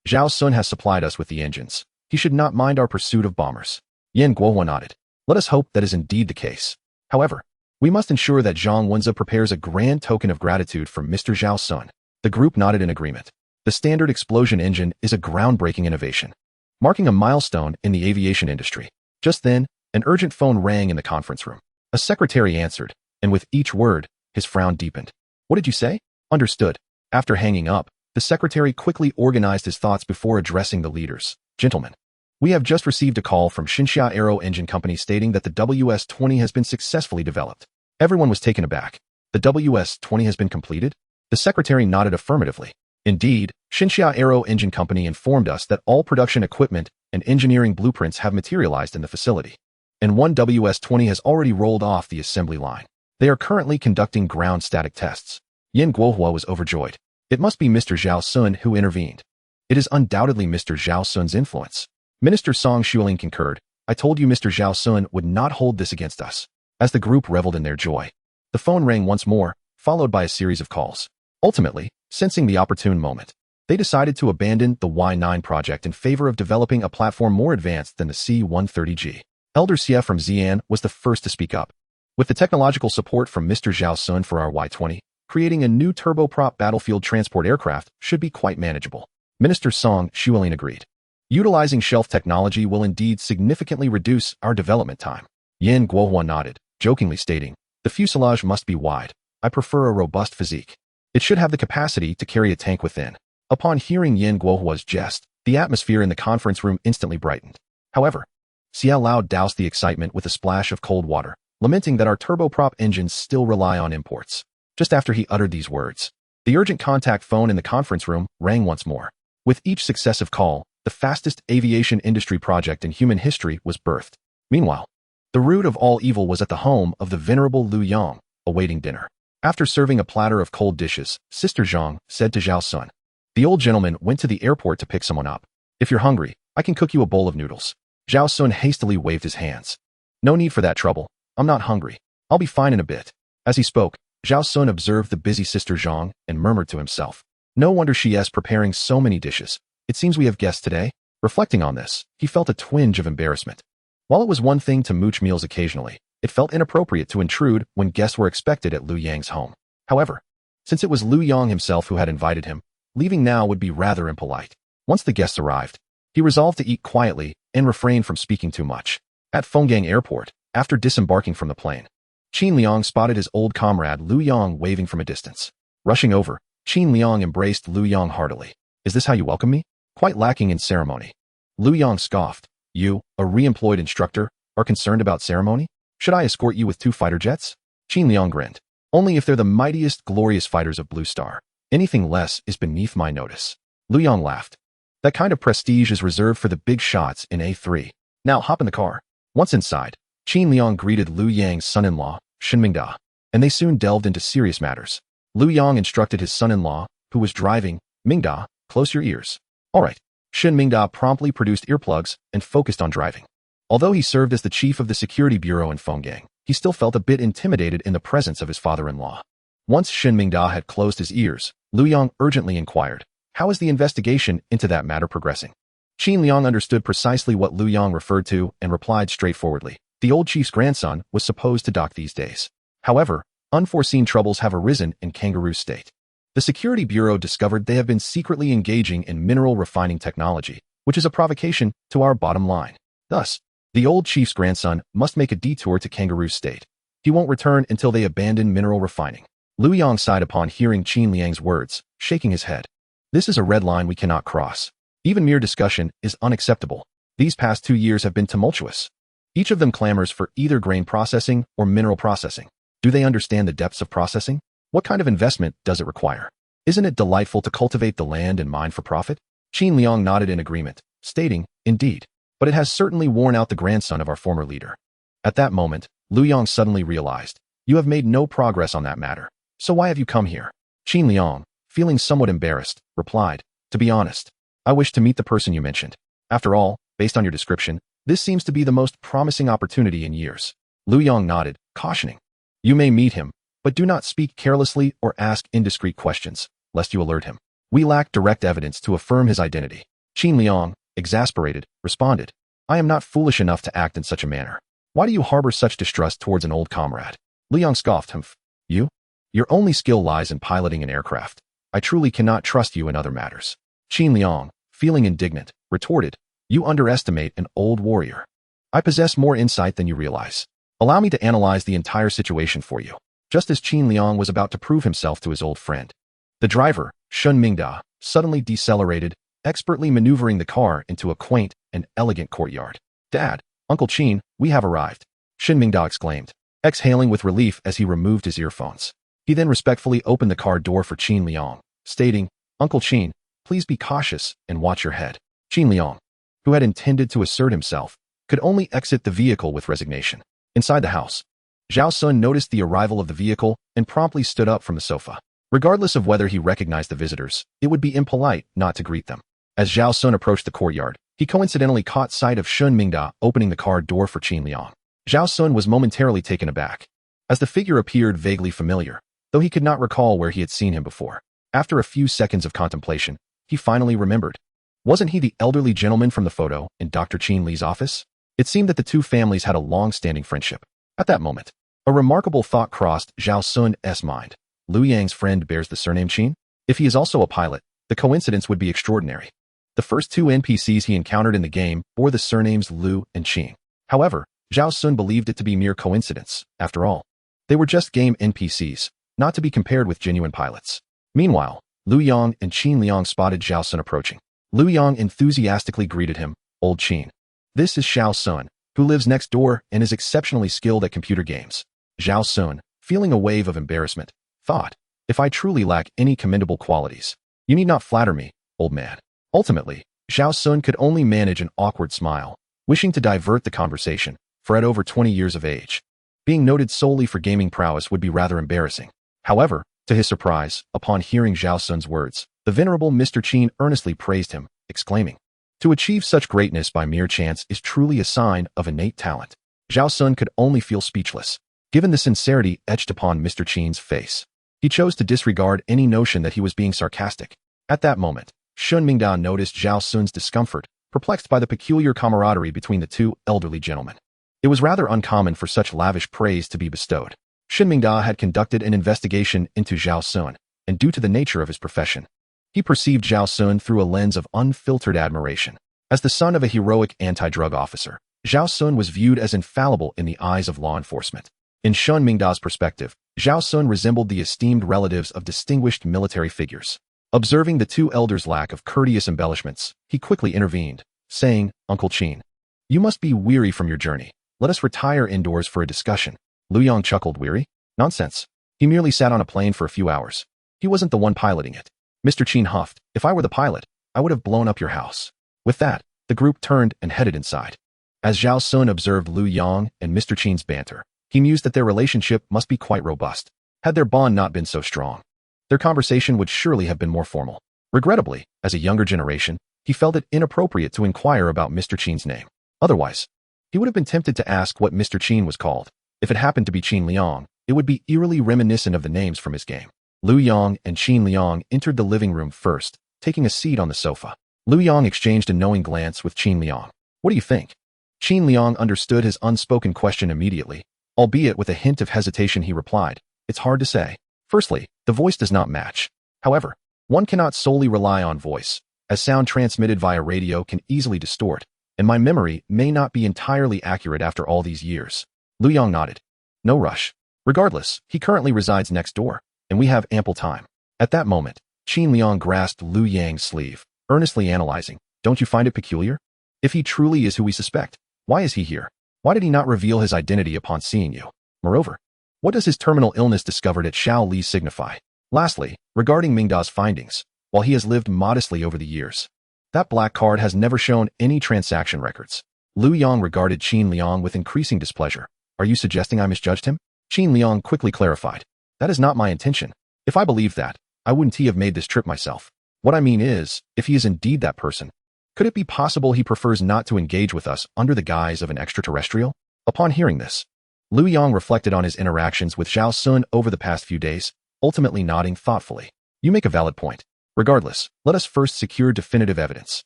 Speaker 1: Zhao Xun has supplied us with the engines. He should not mind our pursuit of bombers. Yan Guohua nodded. Let us hope that is indeed the case. However, we must ensure that Zhang Wenze prepares a grand token of gratitude for Mr. Zhao Xun. The group nodded in agreement. The standard explosion engine is a groundbreaking innovation, marking a milestone in the aviation industry. Just then, an urgent phone rang in the conference room. A secretary answered, and with each word, his frown deepened. What did you say? Understood. After hanging up, the secretary quickly organized his thoughts before addressing the leaders. Gentlemen, we have just received a call from Xinxia Aero Engine Company stating that the WS-20 has been successfully developed. Everyone was taken aback. The WS-20 has been completed? The secretary nodded affirmatively. Indeed, Xinxia Aero Engine Company informed us that all production equipment and engineering blueprints have materialized in the facility, and one WS-20 has already rolled off the assembly line. They are currently conducting ground static tests. Yan Guohua was overjoyed. It must be Mr. Zhao Xun who intervened. It is undoubtedly Mr. Zhao Xun's influence. Minister Song Xuelin concurred. I told you Mr. Zhao Xun would not hold this against us. As the group reveled in their joy, the phone rang once more, followed by a series of calls. Ultimately, sensing the opportune moment, they decided to abandon the Y9 project in favor of developing a platform more advanced than the C-130G. Elder Xie from Xi'an was the first to speak up. With the technological support from Mr. Zhao Xun for our Y-20, creating a new turboprop battlefield transport aircraft should be quite manageable. Minister Song Xuelin agreed. Utilizing shelf technology will indeed significantly reduce our development time. Yan Guohua nodded, jokingly stating, the fuselage must be wide. I prefer a robust physique. It should have the capacity to carry a tank within. Upon hearing Yan Guohua's jest, the atmosphere in the conference room instantly brightened. However, Xie Lao doused the excitement with a splash of cold water, lamenting that our turboprop engines still rely on imports. Just after he uttered these words, the urgent contact phone in the conference room rang once more. With each successive call, the fastest aviation industry project in human history was birthed. Meanwhile, the root of all evil was at the home of the venerable Lu Yang, awaiting dinner. After serving a platter of cold dishes, Sister Zhang said to Zhao Xun, the old gentleman went to the airport to pick someone up. If you're hungry, I can cook you a bowl of noodles. Zhao Xun hastily waved his hands. No need for that trouble. I'm not hungry. I'll be fine in a bit. As he spoke, Zhao Xun observed the busy Sister Zhang and murmured to himself, no wonder she is preparing so many dishes. It seems we have guests today. Reflecting on this, he felt a twinge of embarrassment. While it was one thing to mooch meals occasionally, it felt inappropriate to intrude when guests were expected at Lu Yang's home. However, since it was Lu Yang himself who had invited him, leaving now would be rather impolite. Once the guests arrived, he resolved to eat quietly and refrain from speaking too much. At Fenggang Airport, after disembarking from the plane, Qin Liang spotted his old comrade Lu Yang waving from a distance. Rushing over, Qin Liang embraced Lu Yang heartily. Is this how you welcome me? Quite lacking in ceremony. Lu Yang scoffed. You, a re-employed instructor, are concerned about ceremony? Should I escort you with 2 fighter jets? Qin Liang grinned. Only if they're the mightiest, glorious fighters of Blue Star. Anything less is beneath my notice. Liu Yang laughed. That kind of prestige is reserved for the big shots in A3. Now hop in the car. Once inside, Qin Liang greeted Liu Yang's son-in-law, Shen Mingda, and they soon delved into serious matters. Liu Yang instructed his son-in-law, who was driving, Mingda, close your ears. All right. Shen Mingda promptly produced earplugs and focused on driving. Although he served as the chief of the security bureau in Fenggang, he still felt a bit intimidated in the presence of his father-in-law. Once Shen Mingda had closed his ears, Liu Yang urgently inquired, how is the investigation into that matter progressing? Qin Liang understood precisely what Liu Yang referred to and replied straightforwardly. The old chief's grandson was supposed to dock these days. However, unforeseen troubles have arisen in Kangaroo State. The Security Bureau discovered they have been secretly engaging in mineral refining technology, which is a provocation to our bottom line. Thus, the old chief's grandson must make a detour to Kangaroo State. He won't return until they abandon mineral refining. Liu Yang sighed upon hearing Qin Liang's words, shaking his head. This is a red line we cannot cross. Even mere discussion is unacceptable. These past 2 years have been tumultuous. Each of them clamors for either grain processing or mineral processing. Do they understand the depths of processing? What kind of investment does it require? Isn't it delightful to cultivate the land and mine for profit? Qin Liang nodded in agreement, stating, indeed, but it has certainly worn out the grandson of our former leader. At that moment, Liu Yang suddenly realized, you have made no progress on that matter, so why have you come here? Qin Liang, feeling somewhat embarrassed, replied, to be honest, I wish to meet the person you mentioned. After all, based on your description, this seems to be the most promising opportunity in years. Liu Yang nodded, cautioning, you may meet him, but do not speak carelessly or ask indiscreet questions, lest you alert him. We lack direct evidence to affirm his identity. Qin Liang, exasperated, responded, I am not foolish enough to act in such a manner. Why do you harbor such distrust towards an old comrade? Liu Yang scoffed, humph. You? Your only skill lies in piloting an aircraft. I truly cannot trust you in other matters. Qin Liang, feeling indignant, retorted, you underestimate an old warrior. I possess more insight than you realize. Allow me to analyze the entire situation for you. Just as Qin Liang was about to prove himself to his old friend, the driver, Shen Mingda, suddenly decelerated, expertly maneuvering the car into a quaint and elegant courtyard. Dad, Uncle Qin, we have arrived, Shen Mingda exclaimed, exhaling with relief as he removed his earphones. He then respectfully opened the car door for Qin Liang, stating, Uncle Qin, please be cautious and watch your head. Qin Liang, who had intended to assert himself, could only exit the vehicle with resignation. Inside the house, Zhao Xun noticed the arrival of the vehicle and promptly stood up from the sofa. Regardless of whether he recognized the visitors, it would be impolite not to greet them. As Zhao Xun approached the courtyard, he coincidentally caught sight of Shen Mingda opening the car door for Qin Liang. Zhao Xun was momentarily taken aback, as the figure appeared vaguely familiar, though he could not recall where he had seen him before. After a few seconds of contemplation, he finally remembered. Wasn't he the elderly gentleman from the photo in Dr. Qin Li's office? It seemed that the two families had a long-standing friendship. At that moment, a remarkable thought crossed Zhao Xun's mind. Liu Yang's friend bears the surname Qin? If he is also a pilot, the coincidence would be extraordinary. The first 2 NPCs he encountered in the game bore the surnames Liu and Qin. However, Zhao Xun believed it to be mere coincidence. After all, they were just game NPCs, not to be compared with genuine pilots. Meanwhile, Liu Yang and Qin Liang spotted Zhao Xun approaching. Liu Yang enthusiastically greeted him, Old Qin. This is Zhao Xun, who lives next door and is exceptionally skilled at computer games. Zhao Xun, feeling a wave of embarrassment, thought, if I truly lack any commendable qualities, you need not flatter me, old man. Ultimately, Zhao Xun could only manage an awkward smile, wishing to divert the conversation, for at over 20 years of age, being noted solely for gaming prowess would be rather embarrassing. However, to his surprise, upon hearing Zhao Xun's words, the venerable Mr. Qin earnestly praised him, exclaiming, to achieve such greatness by mere chance is truly a sign of innate talent. Zhao Xun could only feel speechless, given the sincerity etched upon Mr. Qin's face. He chose to disregard any notion that he was being sarcastic. At that moment, Shen Mingda noticed Zhao Xun's discomfort, perplexed by the peculiar camaraderie between the 2 elderly gentlemen. It was rather uncommon for such lavish praise to be bestowed. Shen Mingda had conducted an investigation into Zhao Xun, and due to the nature of his profession, he perceived Zhao Xun through a lens of unfiltered admiration. As the son of a heroic anti-drug officer, Zhao Xun was viewed as infallible in the eyes of law enforcement. In Shen Mingda's perspective, Zhao Xun resembled the esteemed relatives of distinguished military figures. Observing the 2 elders' lack of courteous embellishments, he quickly intervened, saying, Uncle Qin, You must be weary from your journey. Let us retire indoors for a discussion. Lu Yong chuckled. Weary? Nonsense. He merely sat on a plane for a few hours. He wasn't the one piloting it. Mr. Qin huffed. If I were the pilot, I would have blown up your house. With that, the group turned and headed inside. As Zhao Xun observed Lu Yong and Mr. Qin's banter, he mused that their relationship must be quite robust. Had their bond not been so strong, their conversation would surely have been more formal. Regrettably, as a younger generation, he felt it inappropriate to inquire about Mr. Qin's name. Otherwise, he would have been tempted to ask what Mr. Qin was called. If it happened to be Qin Liang, it would be eerily reminiscent of the names from his game. Lu Yong and Qin Liang entered the living room first, taking a seat on the sofa. Lu Yong exchanged a knowing glance with Qin Liang. What do you think? Qin Liang understood his unspoken question immediately. Albeit with a hint of hesitation, he replied, It's hard to say. Firstly, the voice does not match. However, one cannot solely rely on voice, as sound transmitted via radio can easily distort, and my memory may not be entirely accurate after all these years. Lu Yong nodded. No rush. Regardless, he currently resides next door, and we have ample time. At that moment, Qin Liang grasped Lu Yang's sleeve, earnestly analyzing. Don't you find it peculiar? If he truly is who we suspect, why is he here? Why did he not reveal his identity upon seeing you? Moreover, what does his terminal illness discovered at Shao Li signify? Lastly, regarding Mingda's findings, while he has lived modestly over the years, that black card has never shown any transaction records. Lu Yong regarded Qin Liang with increasing displeasure. Are you suggesting I misjudged him? Qin Liang quickly clarified. That is not my intention. If I believed that, I wouldn't have made this trip myself. What I mean is, if he is indeed that person, could it be possible he prefers not to engage with us under the guise of an extraterrestrial? Upon hearing this, Lu Yong reflected on his interactions with Zhao Xun over the past few days, ultimately nodding thoughtfully. You make a valid point. Regardless, let us first secure definitive evidence.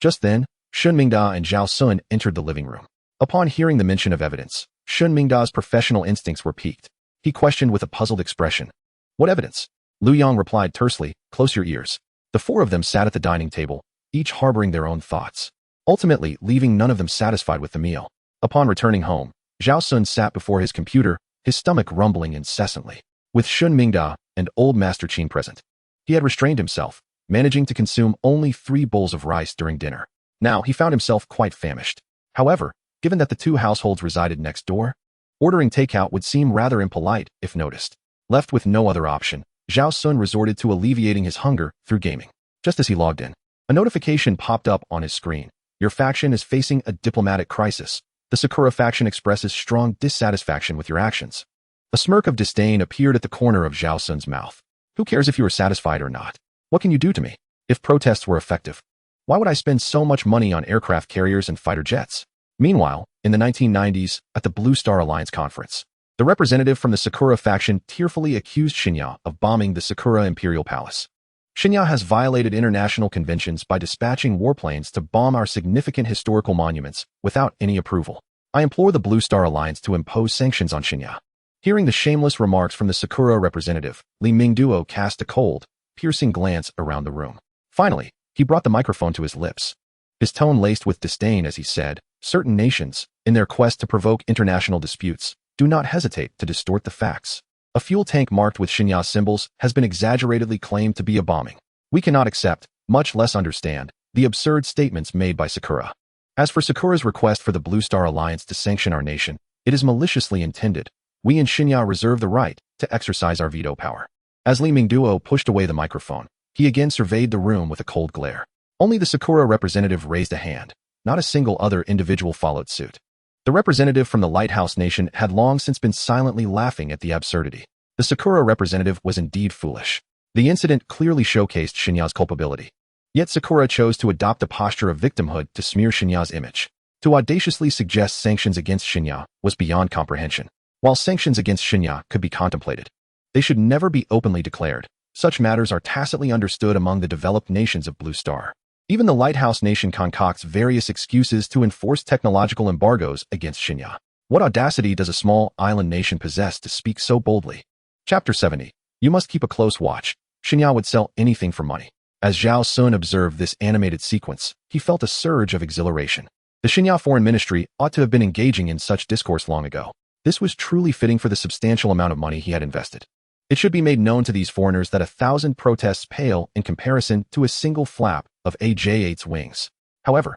Speaker 1: Just then, Shun Mingda and Zhao Xun entered the living room. Upon hearing the mention of evidence, Shun Mingda's professional instincts were piqued. He questioned with a puzzled expression. What evidence? Lu Yong replied tersely, Close your ears. The four of them sat at the dining table, each harboring their own thoughts, ultimately leaving none of them satisfied with the meal. Upon returning home, Zhao Xun sat before his computer, his stomach rumbling incessantly. With Shun Mingda and old Master Qin present, he had restrained himself, managing to consume only 3 bowls of rice during dinner. Now he found himself quite famished. However, given that the two households resided next door, ordering takeout would seem rather impolite if noticed. Left with no other option, Zhao Xun resorted to alleviating his hunger through gaming. Just as he logged in, a notification popped up on his screen. Your faction is facing a diplomatic crisis. The Sakura faction expresses strong dissatisfaction with your actions. A smirk of disdain appeared at the corner of Zhao Xun's mouth. Who cares if you are satisfied or not? What can you do to me? If protests were effective, why would I spend so much money on aircraft carriers and fighter jets? Meanwhile, in the 1990s, at the Blue Star Alliance conference, the representative from the Sakura faction tearfully accused Shinya of bombing the Sakura Imperial Palace. Shinya has violated international conventions by dispatching warplanes to bomb our significant historical monuments without any approval. I implore the Blue Star Alliance to impose sanctions on Shinya. Hearing the shameless remarks from the Sakura representative, Li Mingduo cast a cold, piercing glance around the room. Finally, he brought the microphone to his lips. His tone laced with disdain as he said, Certain nations, in their quest to provoke international disputes, do not hesitate to distort the facts. A fuel tank marked with Shinya symbols has been exaggeratedly claimed to be a bombing. We cannot accept, much less understand, the absurd statements made by Sakura. As for Sakura's request for the Blue Star Alliance to sanction our nation, it is maliciously intended. We in Shinya reserve the right to exercise our veto power. As Li Mingduo pushed away the microphone, he again surveyed the room with a cold glare. Only the Sakura representative raised a hand. Not a single other individual followed suit. The representative from the Lighthouse Nation had long since been silently laughing at the absurdity. The Sakura representative was indeed foolish. The incident clearly showcased Shinya's culpability. Yet Sakura chose to adopt a posture of victimhood to smear Shinya's image. To audaciously suggest sanctions against Shinya was beyond comprehension. While sanctions against Shinya could be contemplated, they should never be openly declared. Such matters are tacitly understood among the developed nations of Blue Star. Even the Lighthouse Nation concocts various excuses to enforce technological embargoes against Shinya. What audacity does a small island nation possess to speak so boldly? Chapter 70. You must keep a close watch. Shinya would sell anything for money. As Zhao Xun observed this animated sequence, he felt a surge of exhilaration. The Shinya Foreign Ministry ought to have been engaging in such discourse long ago. This was truly fitting for the substantial amount of money he had invested. It should be made known to these foreigners that 1,000 protests pale in comparison to a single flap of AJ-8's wings. However,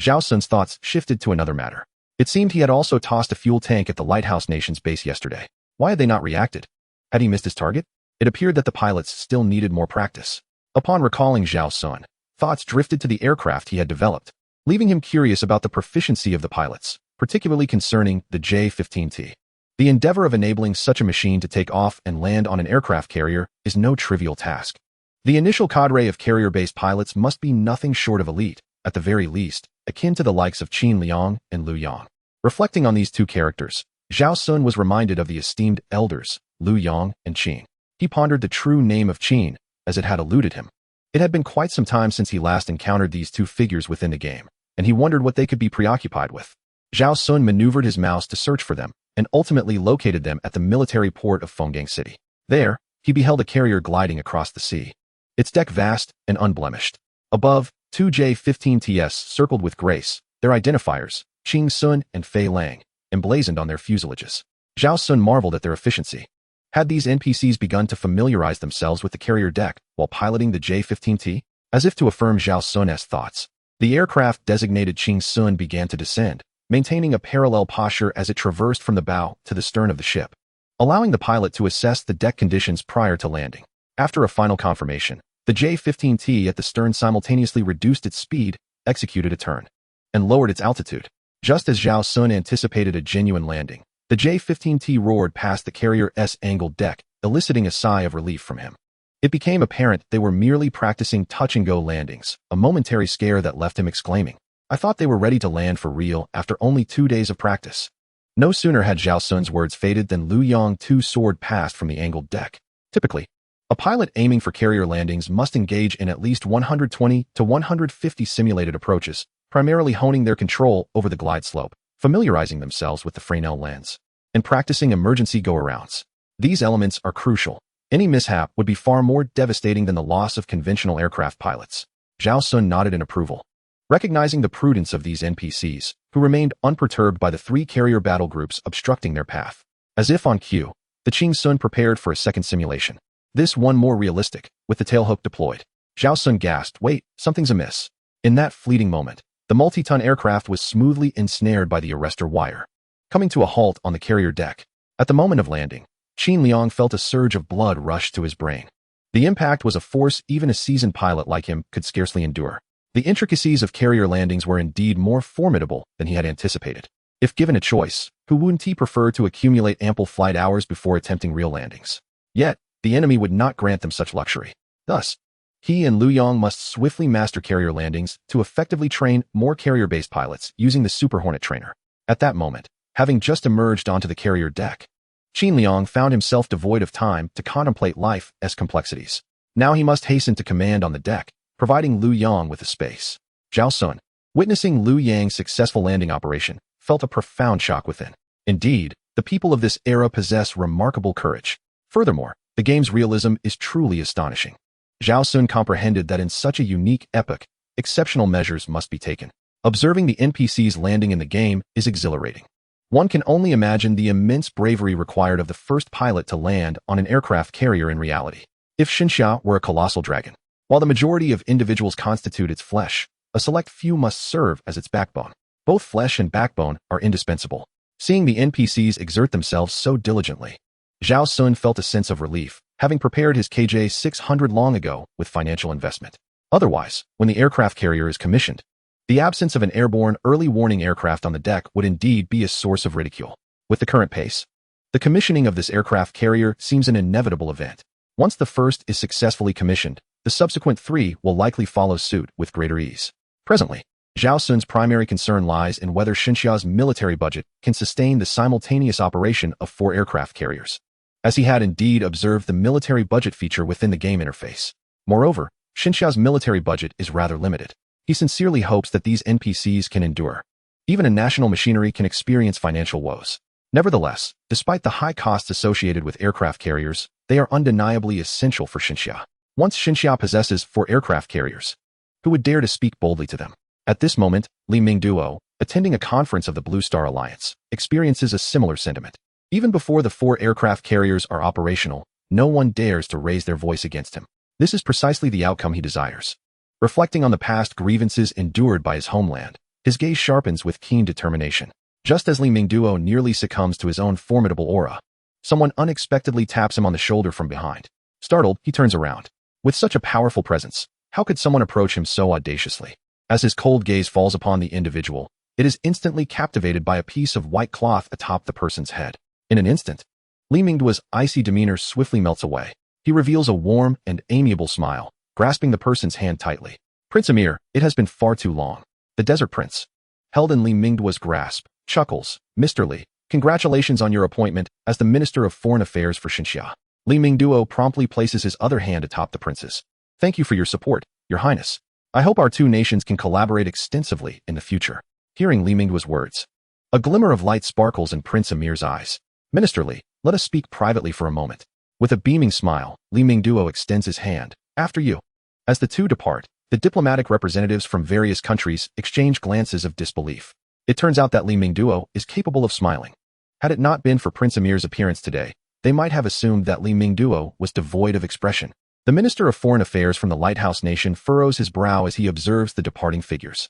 Speaker 1: Zhao Xun's thoughts shifted to another matter. It seemed he had also tossed a fuel tank at the Lighthouse Nation's base yesterday. Why had they not reacted? Had he missed his target? It appeared that the pilots still needed more practice. Upon recalling Zhao Xun, thoughts drifted to the aircraft he had developed, leaving him curious about the proficiency of the pilots, particularly concerning the J-15T. The endeavor of enabling such a machine to take off and land on an aircraft carrier is no trivial task. The initial cadre of carrier-based pilots must be nothing short of elite, at the very least, akin to the likes of Qin Liang and Lu Yang. Reflecting on these two characters, Zhao Xun was reminded of the esteemed elders, Lu Yang and Qin. He pondered the true name of Qin, as it had eluded him. It had been quite some time since he last encountered these two figures within the game, and he wondered what they could be preoccupied with. Zhao Xun maneuvered his mouse to search for them, and ultimately located them at the military port of Fenggang City. There, he beheld a carrier gliding across the sea. Its deck vast and unblemished. Above, two J-15Ts circled with grace, their identifiers, Qing Sun and Fei Lang, emblazoned on their fuselages. Zhao Xun marveled at their efficiency. Had these NPCs begun to familiarize themselves with the carrier deck while piloting the J-15T? As if to affirm Zhao Xun's thoughts, the aircraft designated Qing Sun began to descend, maintaining a parallel posture as it traversed from the bow to the stern of the ship, allowing the pilot to assess the deck conditions prior to landing. After a final confirmation, the J-15T at the stern simultaneously reduced its speed, executed a turn, and lowered its altitude. Just as Zhao Xun anticipated a genuine landing, the J-15T roared past the carrier's angled deck, eliciting a sigh of relief from him. It became apparent they were merely practicing touch-and-go landings, a momentary scare that left him exclaiming, "I thought they were ready to land for real after only 2 days of practice." No sooner had Zhao Xun's words faded than Lu Yang too soared past from the angled deck. Typically, a pilot aiming for carrier landings must engage in at least 120 to 150 simulated approaches, primarily honing their control over the glide slope, familiarizing themselves with the Fresnel lens, and practicing emergency go-arounds. These elements are crucial. Any mishap would be far more devastating than the loss of conventional aircraft pilots. Zhao Xun nodded in approval. Recognizing the prudence of these NPCs, who remained unperturbed by the 3 carrier battle groups obstructing their path. As if on cue, the Qing Sun prepared for a second simulation. This one more realistic, with the tailhook deployed. Zhao Xun gasped, "Wait, something's amiss." In that fleeting moment, the multi-ton aircraft was smoothly ensnared by the arrestor wire, coming to a halt on the carrier deck. At the moment of landing, Qin Liang felt a surge of blood rush to his brain. The impact was a force even a seasoned pilot like him could scarcely endure. The intricacies of carrier landings were indeed more formidable than he had anticipated. If given a choice, who wouldn't he prefer to accumulate ample flight hours before attempting real landings? Yet, the enemy would not grant them such luxury. Thus, he and Lu Yang must swiftly master carrier landings to effectively train more carrier-based pilots using the Super Hornet trainer. At that moment, having just emerged onto the carrier deck, Qin Liang found himself devoid of time to contemplate life's complexities. Now he must hasten to command on the deck, providing Lu Yang with a space. Zhao Xun, witnessing Lu Yang's successful landing operation, felt a profound shock within. Indeed, the people of this era possess remarkable courage. Furthermore, the game's realism is truly astonishing. Zhao Xun comprehended that in such a unique epoch, exceptional measures must be taken. Observing the NPCs landing in the game is exhilarating. One can only imagine the immense bravery required of the first pilot to land on an aircraft carrier in reality. If Xinxia were a colossal dragon, while the majority of individuals constitute its flesh, a select few must serve as its backbone. Both flesh and backbone are indispensable. Seeing the NPCs exert themselves so diligently, Zhao Xun felt a sense of relief, having prepared his KJ-600 long ago with financial investment. Otherwise, when the aircraft carrier is commissioned, the absence of an airborne early warning aircraft on the deck would indeed be a source of ridicule. With the current pace, the commissioning of this aircraft carrier seems an inevitable event. Once the first is successfully commissioned, the subsequent 3 will likely follow suit with greater ease. Presently, Zhao Xun's primary concern lies in whether Xinxia's military budget can sustain the simultaneous operation of 4 aircraft carriers, as he had indeed observed the military budget feature within the game interface. Moreover, Xinxia's military budget is rather limited. He sincerely hopes that these NPCs can endure. Even a national machinery can experience financial woes. Nevertheless, despite the high costs associated with aircraft carriers, they are undeniably essential for Xinxia. Once Xinxia possesses 4 aircraft carriers, who would dare to speak boldly to them? At this moment, Li Mingduo, attending a conference of the Blue Star Alliance, experiences a similar sentiment. Even before the 4 aircraft carriers are operational, no one dares to raise their voice against him. This is precisely the outcome he desires. Reflecting on the past grievances endured by his homeland, His gaze sharpens with keen determination. Just as Li Mingduo nearly succumbs to his own formidable aura, someone unexpectedly taps him on the shoulder from behind. Startled, he turns around. With such a powerful presence, how could someone approach him so audaciously? As his cold gaze falls upon the individual, it is instantly captivated by a piece of white cloth atop the person's head. In an instant, Li Mingduo's icy demeanor swiftly melts away. He reveals a warm and amiable smile, grasping the person's hand tightly. Prince Amir, it has been far too long. The Desert Prince, held in Li Mingduo's grasp, chuckles. Mr. Li, congratulations on your appointment as the Minister of Foreign Affairs for Xinxia. Li Mingduo promptly places his other hand atop the prince's. Thank you for your support, Your Highness. I hope our two nations can collaborate extensively in the future. Hearing Li Mingduo's words, a glimmer of light sparkles in Prince Amir's eyes. Minister Li, let us speak privately for a moment. With a beaming smile, Li Mingduo extends his hand. After you. As the two depart, the diplomatic representatives from various countries exchange glances of disbelief. It turns out that Li Mingduo is capable of smiling. Had it not been for Prince Amir's appearance today, they might have assumed that Li Mingduo was devoid of expression. The Minister of Foreign Affairs from the Lighthouse Nation furrows his brow as he observes the departing figures.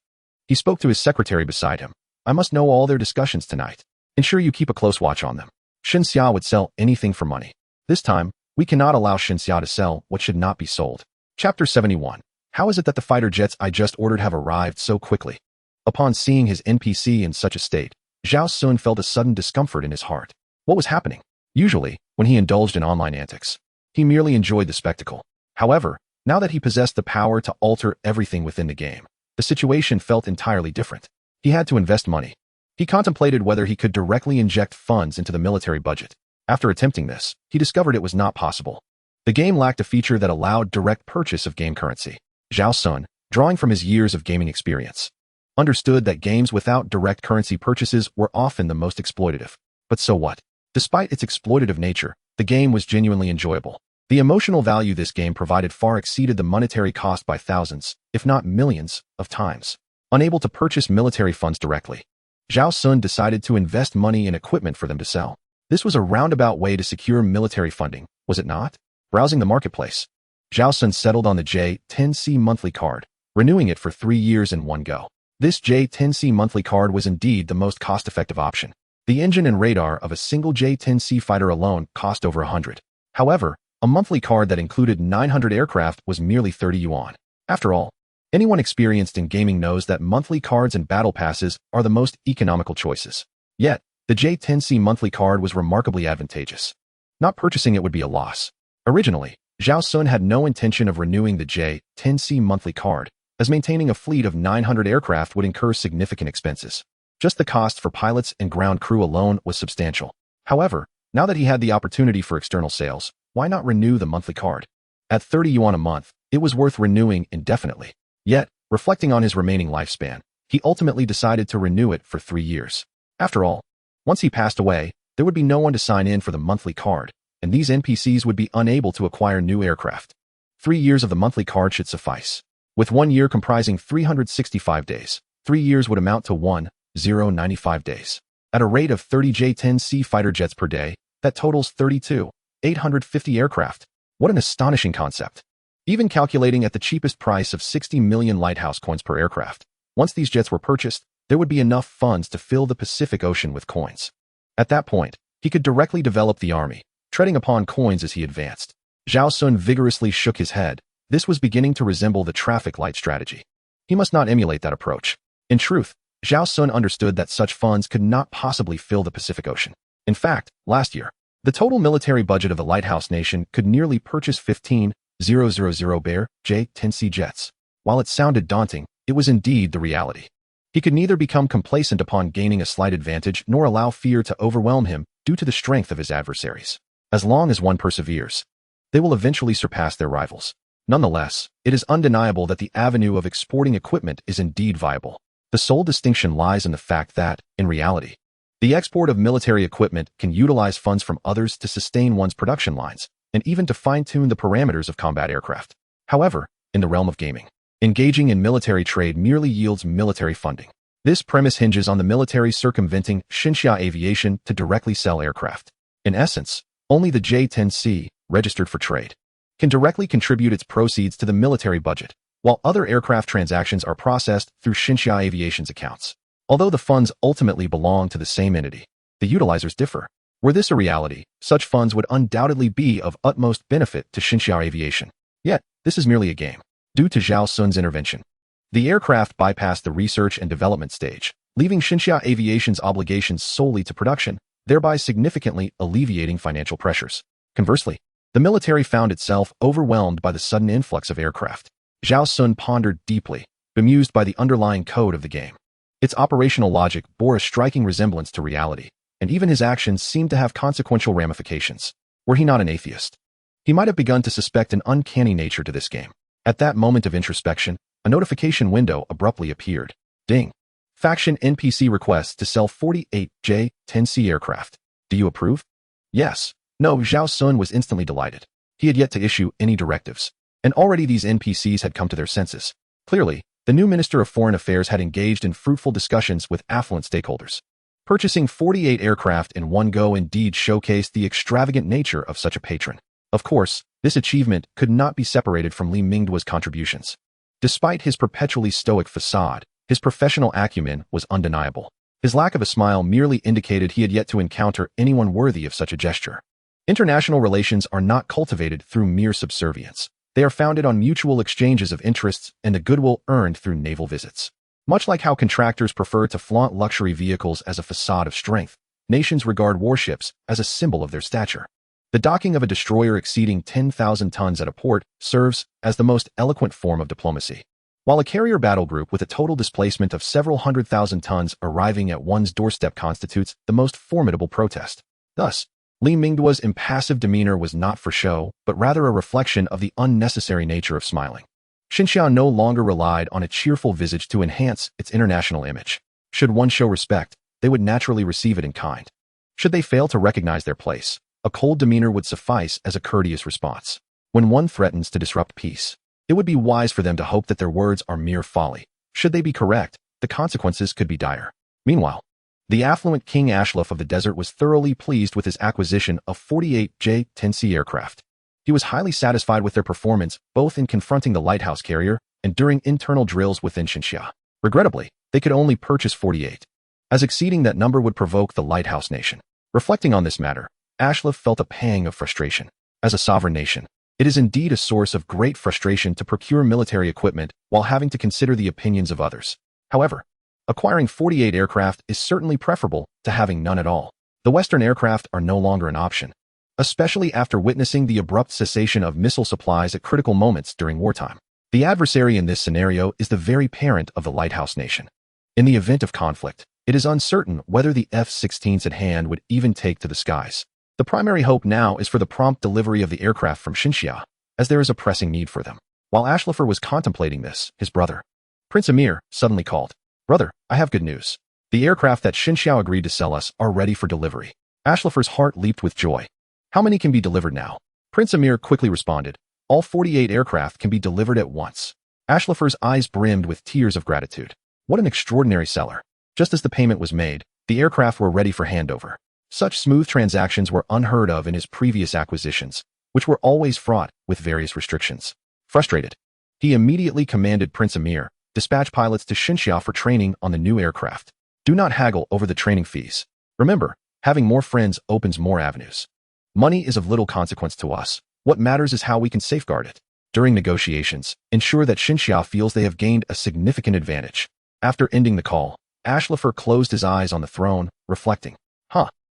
Speaker 1: He spoke to his secretary beside him. I must know all their discussions tonight. Ensure you keep a close watch on them. Xinxia would sell anything for money. This time, we cannot allow Xinxia to sell what should not be sold. Chapter 71. How is it that the fighter jets I just ordered have arrived so quickly? Upon seeing his NPC in such a state, Zhao Xun felt a sudden discomfort in his heart. What was happening? Usually, when he indulged in online antics, he merely enjoyed the spectacle. However, now that he possessed the power to alter everything within the game, the situation felt entirely different. He had to invest money. He contemplated whether he could directly inject funds into the military budget. After attempting this, he discovered it was not possible. The game lacked a feature that allowed direct purchase of game currency. Zhao Xun, drawing from his years of gaming experience, understood that games without direct currency purchases were often the most exploitative. But so what? Despite its exploitative nature, the game was genuinely enjoyable. The emotional value this game provided far exceeded the monetary cost by thousands, if not millions, of times. Unable to purchase military funds directly, Zhao Xun decided to invest money in equipment for them to sell. This was a roundabout way to secure military funding, was it not? Browsing the marketplace, Zhao Xun settled on the J10C monthly card, renewing it for 3 years in one go. This J10C monthly card was indeed the most cost-effective option. The engine and radar of a single J10C fighter alone cost over 100. However, a monthly card that included 900 aircraft was merely 30 yuan. After all, anyone experienced in gaming knows that monthly cards and battle passes are the most economical choices. Yet, the J10C monthly card was remarkably advantageous. Not purchasing it would be a loss. Originally, Zhao Xun had no intention of renewing the J10C monthly card, as maintaining a fleet of 900 aircraft would incur significant expenses. Just the cost for pilots and ground crew alone was substantial. However, now that he had the opportunity for external sales, why not renew the monthly card? At 30 yuan a month, it was worth renewing indefinitely. Yet, reflecting on his remaining lifespan, he ultimately decided to renew it for 3 years. After all, once he passed away, there would be no one to sign in for the monthly card, and these NPCs would be unable to acquire new aircraft. 3 years of the monthly card should suffice. With 1 year comprising 365 days, 3 years would amount to 1,095 days. At a rate of 30 J10C fighter jets per day, that totals 32,850 aircraft. What an astonishing concept. Even calculating at the cheapest price of 60 million lighthouse coins per aircraft, once these jets were purchased, there would be enough funds to fill the Pacific Ocean with coins. At that point, he could directly develop the army, treading upon coins as he advanced. Zhao Xun vigorously shook his head. This was beginning to resemble the traffic light strategy. He must not emulate that approach. In truth, Zhao Xun understood that such funds could not possibly fill the Pacific Ocean. In fact, last year, the total military budget of the Lighthouse Nation could nearly purchase 15,000 Bear J10C jets. While it sounded daunting, it was indeed the reality. He could neither become complacent upon gaining a slight advantage nor allow fear to overwhelm him due to the strength of his adversaries. As long as one perseveres, they will eventually surpass their rivals. Nonetheless, it is undeniable that the avenue of exporting equipment is indeed viable. The sole distinction lies in the fact that, in reality, the export of military equipment can utilize funds from others to sustain one's production lines, and even to fine-tune the parameters of combat aircraft. However, in the realm of gaming, engaging in military trade merely yields military funding. This premise hinges on the military circumventing Xinxia Aviation to directly sell aircraft. In essence, only the J10C, registered for trade, can directly contribute its proceeds to the military budget, while other aircraft transactions are processed through Xinxia Aviation's accounts. Although the funds ultimately belong to the same entity, the utilizers differ. Were this a reality, such funds would undoubtedly be of utmost benefit to Xinxia Aviation. Yet, this is merely a game. Due to Zhao Xun's intervention, the aircraft bypassed the research and development stage, leaving Xinxia Aviation's obligations solely to production, thereby significantly alleviating financial pressures. Conversely, the military found itself overwhelmed by the sudden influx of aircraft. Zhao Xun pondered deeply, bemused by the underlying code of the game. Its operational logic bore a striking resemblance to reality, and even his actions seemed to have consequential ramifications. Were he not an atheist, he might have begun to suspect an uncanny nature to this game. At that moment of introspection, a notification window abruptly appeared. Ding. Faction NPC requests to sell 48J-10C aircraft. Do you approve? Yes. No, Zhao Xun was instantly delighted. He had yet to issue any directives, and already these NPCs had come to their senses. Clearly, the new Minister of Foreign Affairs had engaged in fruitful discussions with affluent stakeholders. Purchasing 48 aircraft in one go indeed showcased the extravagant nature of such a patron. Of course, this achievement could not be separated from Li Mingduo's contributions. Despite his perpetually stoic facade, his professional acumen was undeniable. His lack of a smile merely indicated he had yet to encounter anyone worthy of such a gesture. International relations are not cultivated through mere subservience. They are founded on mutual exchanges of interests and the goodwill earned through naval visits. Much like how contractors prefer to flaunt luxury vehicles as a facade of strength, nations regard warships as a symbol of their stature. The docking of a destroyer exceeding 10,000 tons at a port serves as the most eloquent form of diplomacy, while a carrier battle group with a total displacement of several 100,000 tons arriving at one's doorstep constitutes the most formidable protest. Thus, Li Mingduo's impassive demeanor was not for show, but rather a reflection of the unnecessary nature of smiling. Xinxia no longer relied on a cheerful visage to enhance its international image. Should one show respect, they would naturally receive it in kind. Should they fail to recognize their place, a cold demeanor would suffice as a courteous response. When one threatens to disrupt peace, it would be wise for them to hope that their words are mere folly. Should they be correct, the consequences could be dire. Meanwhile, the affluent King Ashlaf of the desert was thoroughly pleased with his acquisition of 48 J-10C aircraft. He was highly satisfied with their performance both in confronting the lighthouse carrier and during internal drills within Xinxia. Regrettably, they could only purchase 48, as exceeding that number would provoke the lighthouse nation. Reflecting on this matter, Ashlaf felt a pang of frustration. As a sovereign nation, it is indeed a source of great frustration to procure military equipment while having to consider the opinions of others. However, acquiring 48 aircraft is certainly preferable to having none at all. The Western aircraft are no longer an option, especially after witnessing the abrupt cessation of missile supplies at critical moments during wartime. The adversary in this scenario is the very parent of the lighthouse nation. In the event of conflict, it is uncertain whether the F-16s at hand would even take to the skies. The primary hope now is for the prompt delivery of the aircraft from Xinxia, as there is a pressing need for them. While Ashlafer was contemplating this, his brother, Prince Amir, suddenly called. "Brother, I have good news. The aircraft that Xinxia agreed to sell us are ready for delivery." Ashlafer's heart leaped with joy. "How many can be delivered now?" Prince Amir quickly responded. "All 48 aircraft can be delivered at once." Ashlafer's eyes brimmed with tears of gratitude. What an extraordinary seller. Just as the payment was made, the aircraft were ready for handover. Such smooth transactions were unheard of in his previous acquisitions, which were always fraught with various restrictions. Frustrated, he immediately commanded Prince Amir, dispatch pilots to Xinxia for training on the new aircraft. Do not haggle over the training fees. Remember, having more friends opens more avenues. Money is of little consequence to us. What matters is how we can safeguard it. During negotiations, ensure that Xinxia feels they have gained a significant advantage. After ending the call, Ashlafer closed his eyes on the throne, reflecting.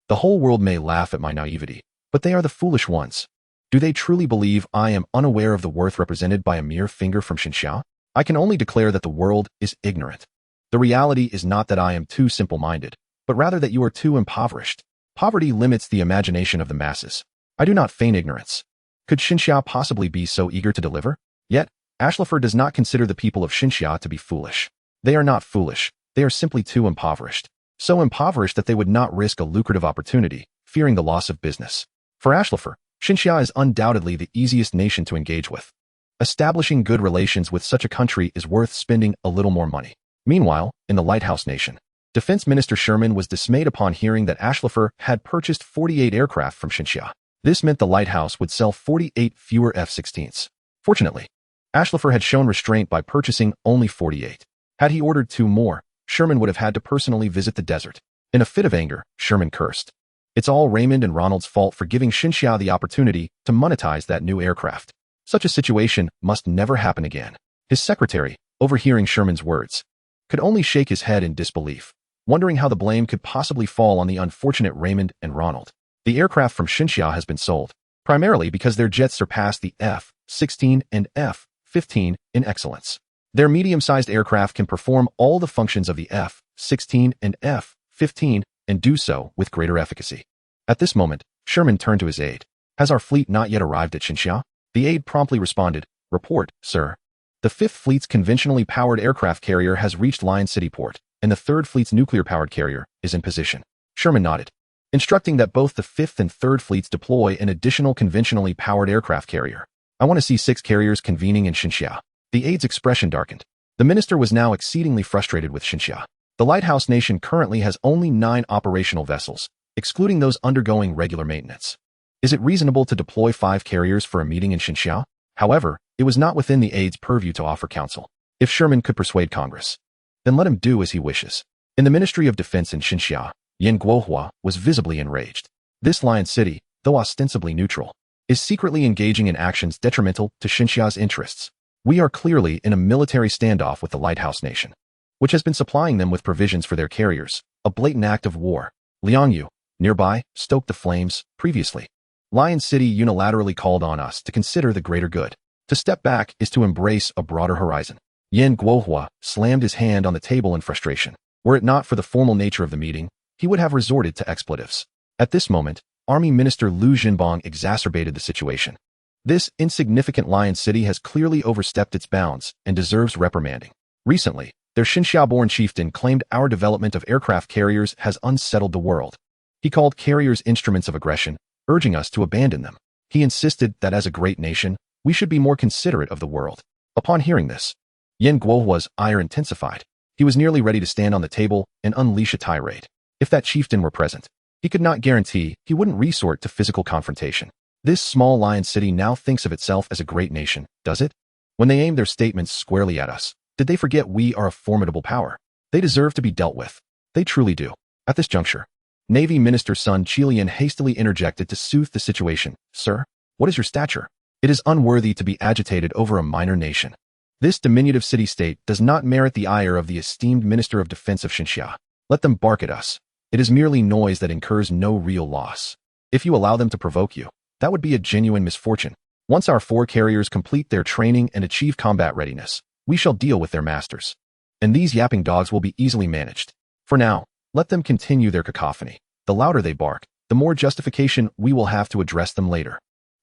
Speaker 1: The whole world may laugh at my naivety, but they are the foolish ones. Do they truly believe I am unaware of the worth represented by a mere finger from Xinxia? I can only declare that the world is ignorant. The reality is not that I am too simple-minded, but rather that you are too impoverished. Poverty limits the imagination of the masses. I do not feign ignorance. Could Xinxia possibly be so eager to deliver? Yet, Ashlafer does not consider the people of Xinxia to be foolish. They are not foolish, they are simply too impoverished. So impoverished that they would not risk a lucrative opportunity, fearing the loss of business. For Ashlafer, Xinxia is undoubtedly the easiest nation to engage with. Establishing good relations with such a country is worth spending a little more money. Meanwhile, in the Lighthouse Nation, Defense Minister Sherman was dismayed upon hearing that Ashlafer had purchased 48 aircraft from Xinxia. This meant the Lighthouse would sell 48 fewer F-16s. Fortunately, Ashlifer had shown restraint by purchasing only 48. Had he ordered 2 more, Sherman would have had to personally visit the desert. In a fit of anger, Sherman cursed. It's all Raymond and Ronald's fault for giving Xinxia the opportunity to monetize that new aircraft. Such a situation must never happen again. His secretary, overhearing Sherman's words, could only shake his head in disbelief, wondering how the blame could possibly fall on the unfortunate Raymond and Ronald. The aircraft from Xinxia has been sold, primarily because their jets surpass the F-16 and F-15 in excellence. Their medium-sized aircraft can perform all the functions of the F-16 and F-15 and do so with greater efficacy. At this moment, Sherman turned to his aide. Has our fleet not yet arrived at Xinxia? The aide promptly responded, Report, sir. The 5th Fleet's conventionally powered aircraft carrier has reached Lion City Port, and the 3rd Fleet's nuclear-powered carrier is in position. Sherman nodded, instructing that both the 5th and 3rd Fleets deploy an additional conventionally powered aircraft carrier. I want to see 6 carriers convening in Xinxia. The aide's expression darkened. The minister was now exceedingly frustrated with Xinxia. The lighthouse nation currently has only 9 operational vessels, excluding those undergoing regular maintenance. Is it reasonable to deploy 5 carriers for a meeting in Xinxia? However, it was not within the aide's purview to offer counsel. If Sherman could persuade Congress, then let him do as he wishes. In the Ministry of Defense in Xinxia, Yan Guohua was visibly enraged. This Lion City, though ostensibly neutral, is secretly engaging in actions detrimental to Xinxia's interests. We are clearly in a military standoff with the lighthouse nation, which has been supplying them with provisions for their carriers, a blatant act of war. Liangyu, nearby, stoked the flames. Previously, Lion City unilaterally called on us to consider the greater good. To step back is to embrace a broader horizon. Yan Guohua slammed his hand on the table in frustration. Were it not for the formal nature of the meeting, he would have resorted to expletives. At this moment, Army Minister Liu Jinbang exacerbated the situation. This insignificant Lion City has clearly overstepped its bounds and deserves reprimanding. Recently, their Xinxia-born chieftain claimed our development of aircraft carriers has unsettled the world. He called carriers instruments of aggression, urging us to abandon them. He insisted that as a great nation, we should be more considerate of the world. Upon hearing this, Yan Guohua's ire intensified. He was nearly ready to stand on the table and unleash a tirade. If that chieftain were present, he could not guarantee he wouldn't resort to physical confrontation. This small Lion City now thinks of itself as a great nation, does it? When they aim their statements squarely at us, did they forget we are a formidable power? They deserve to be dealt with. They truly do. At this juncture, Navy Minister Sun Chilian hastily interjected to soothe the situation. Sir, what is your stature? It is unworthy to be agitated over a minor nation. This diminutive city-state does not merit the ire of the esteemed Minister of Defense of Xinxia. Let them bark at us. It is merely noise that incurs no real loss. If you allow them to provoke you, that would be a genuine misfortune. Once our 4 carriers complete their training and achieve combat readiness, we shall deal with their masters. And these yapping dogs will be easily managed. For now, let them continue their cacophony. The louder they bark, the more justification we will have to address them later.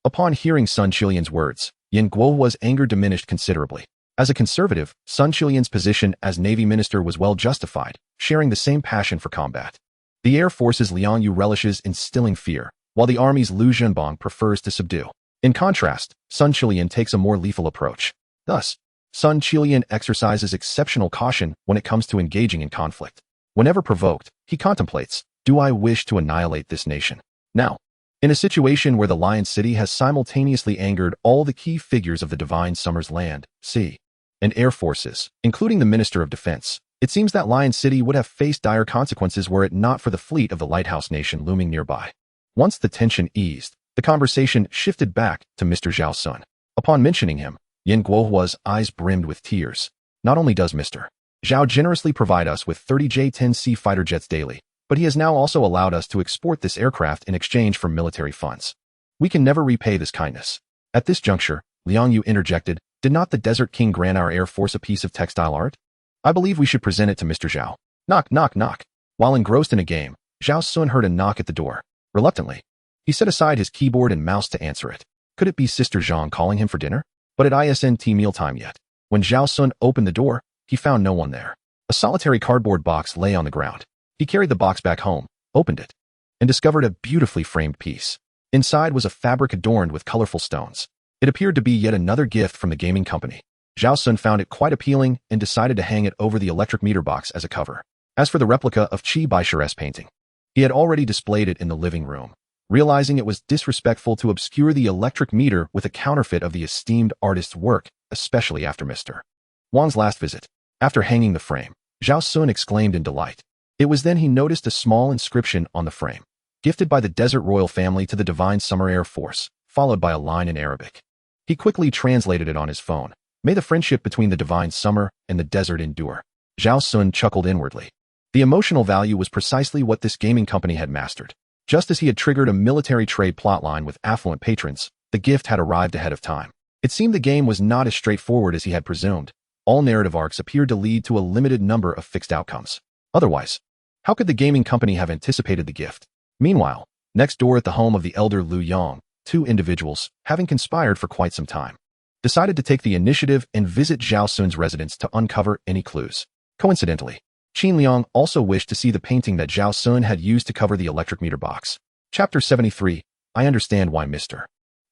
Speaker 1: Upon hearing Sun Chilian's words, Yan Guohua's anger diminished considerably. As a conservative, Sun Chilian's position as Navy Minister was well justified, sharing the same passion for combat. The Air Force's Liang Yu relishes instilling fear, while the Army's Liu Jinbang prefers to subdue. In contrast, Sun Chilian takes a more lethal approach. Thus, Sun Chilian exercises exceptional caution when it comes to engaging in conflict. Whenever provoked, he contemplates, do I wish to annihilate this nation? Now, in a situation where the Lion City has simultaneously angered all the key figures of the Divine Summer's land, sea, and air forces, including the Minister of Defense, it seems that Lion City would have faced dire consequences were it not for the fleet of the lighthouse nation looming nearby. Once the tension eased, the conversation shifted back to Mr. Zhao Xun. Upon mentioning him, Yan Guohua's eyes brimmed with tears. Not only does Mr. Zhao generously provide us with 30 J-10C fighter jets daily, but he has now also allowed us to export this aircraft in exchange for military funds. We can never repay this kindness. At this juncture, Liang Yu interjected, did not the Desert King grant our Air Force a piece of textile art? I believe we should present it to Mr. Zhao. Knock, knock, knock. While engrossed in a game, Zhao Xun heard a knock at the door. Reluctantly, he set aside his keyboard and mouse to answer it. Could it be Sister Zhang calling him for dinner? But it isn't mealtime yet. When Zhao Xun opened the door, he found no one there. A solitary cardboard box lay on the ground. He carried the box back home, opened it, and discovered a beautifully framed piece. Inside was a fabric adorned with colorful stones. It appeared to be yet another gift from the gaming company. Zhao Xun found it quite appealing and decided to hang it over the electric meter box as a cover. As for the replica of Qi by Charest painting, he had already displayed it in the living room, realizing it was disrespectful to obscure the electric meter with a counterfeit of the esteemed artist's work, especially after Mr. Wang's last visit. After hanging the frame, Zhao Xun exclaimed in delight. It was then he noticed a small inscription on the frame, gifted by the Desert Royal family to the Divine Summer Air Force, followed by a line in Arabic. He quickly translated it on his phone. May the friendship between the Divine Summer and the desert endure. Zhao Xun chuckled inwardly. The emotional value was precisely what this gaming company had mastered. Just as he had triggered a military trade plotline with affluent patrons, the gift had arrived ahead of time. It seemed the game was not as straightforward as he had presumed. All narrative arcs appeared to lead to a limited number of fixed outcomes. Otherwise, how could the gaming company have anticipated the gift? Meanwhile, next door at the home of the elder Lu Yang, two individuals, having conspired for quite some time, decided to take the initiative and visit Zhao Xun's residence to uncover any clues. Coincidentally, Qin Liang also wished to see the painting that Zhao Xun had used to cover the electric meter box. Chapter 73. I understand why Mr.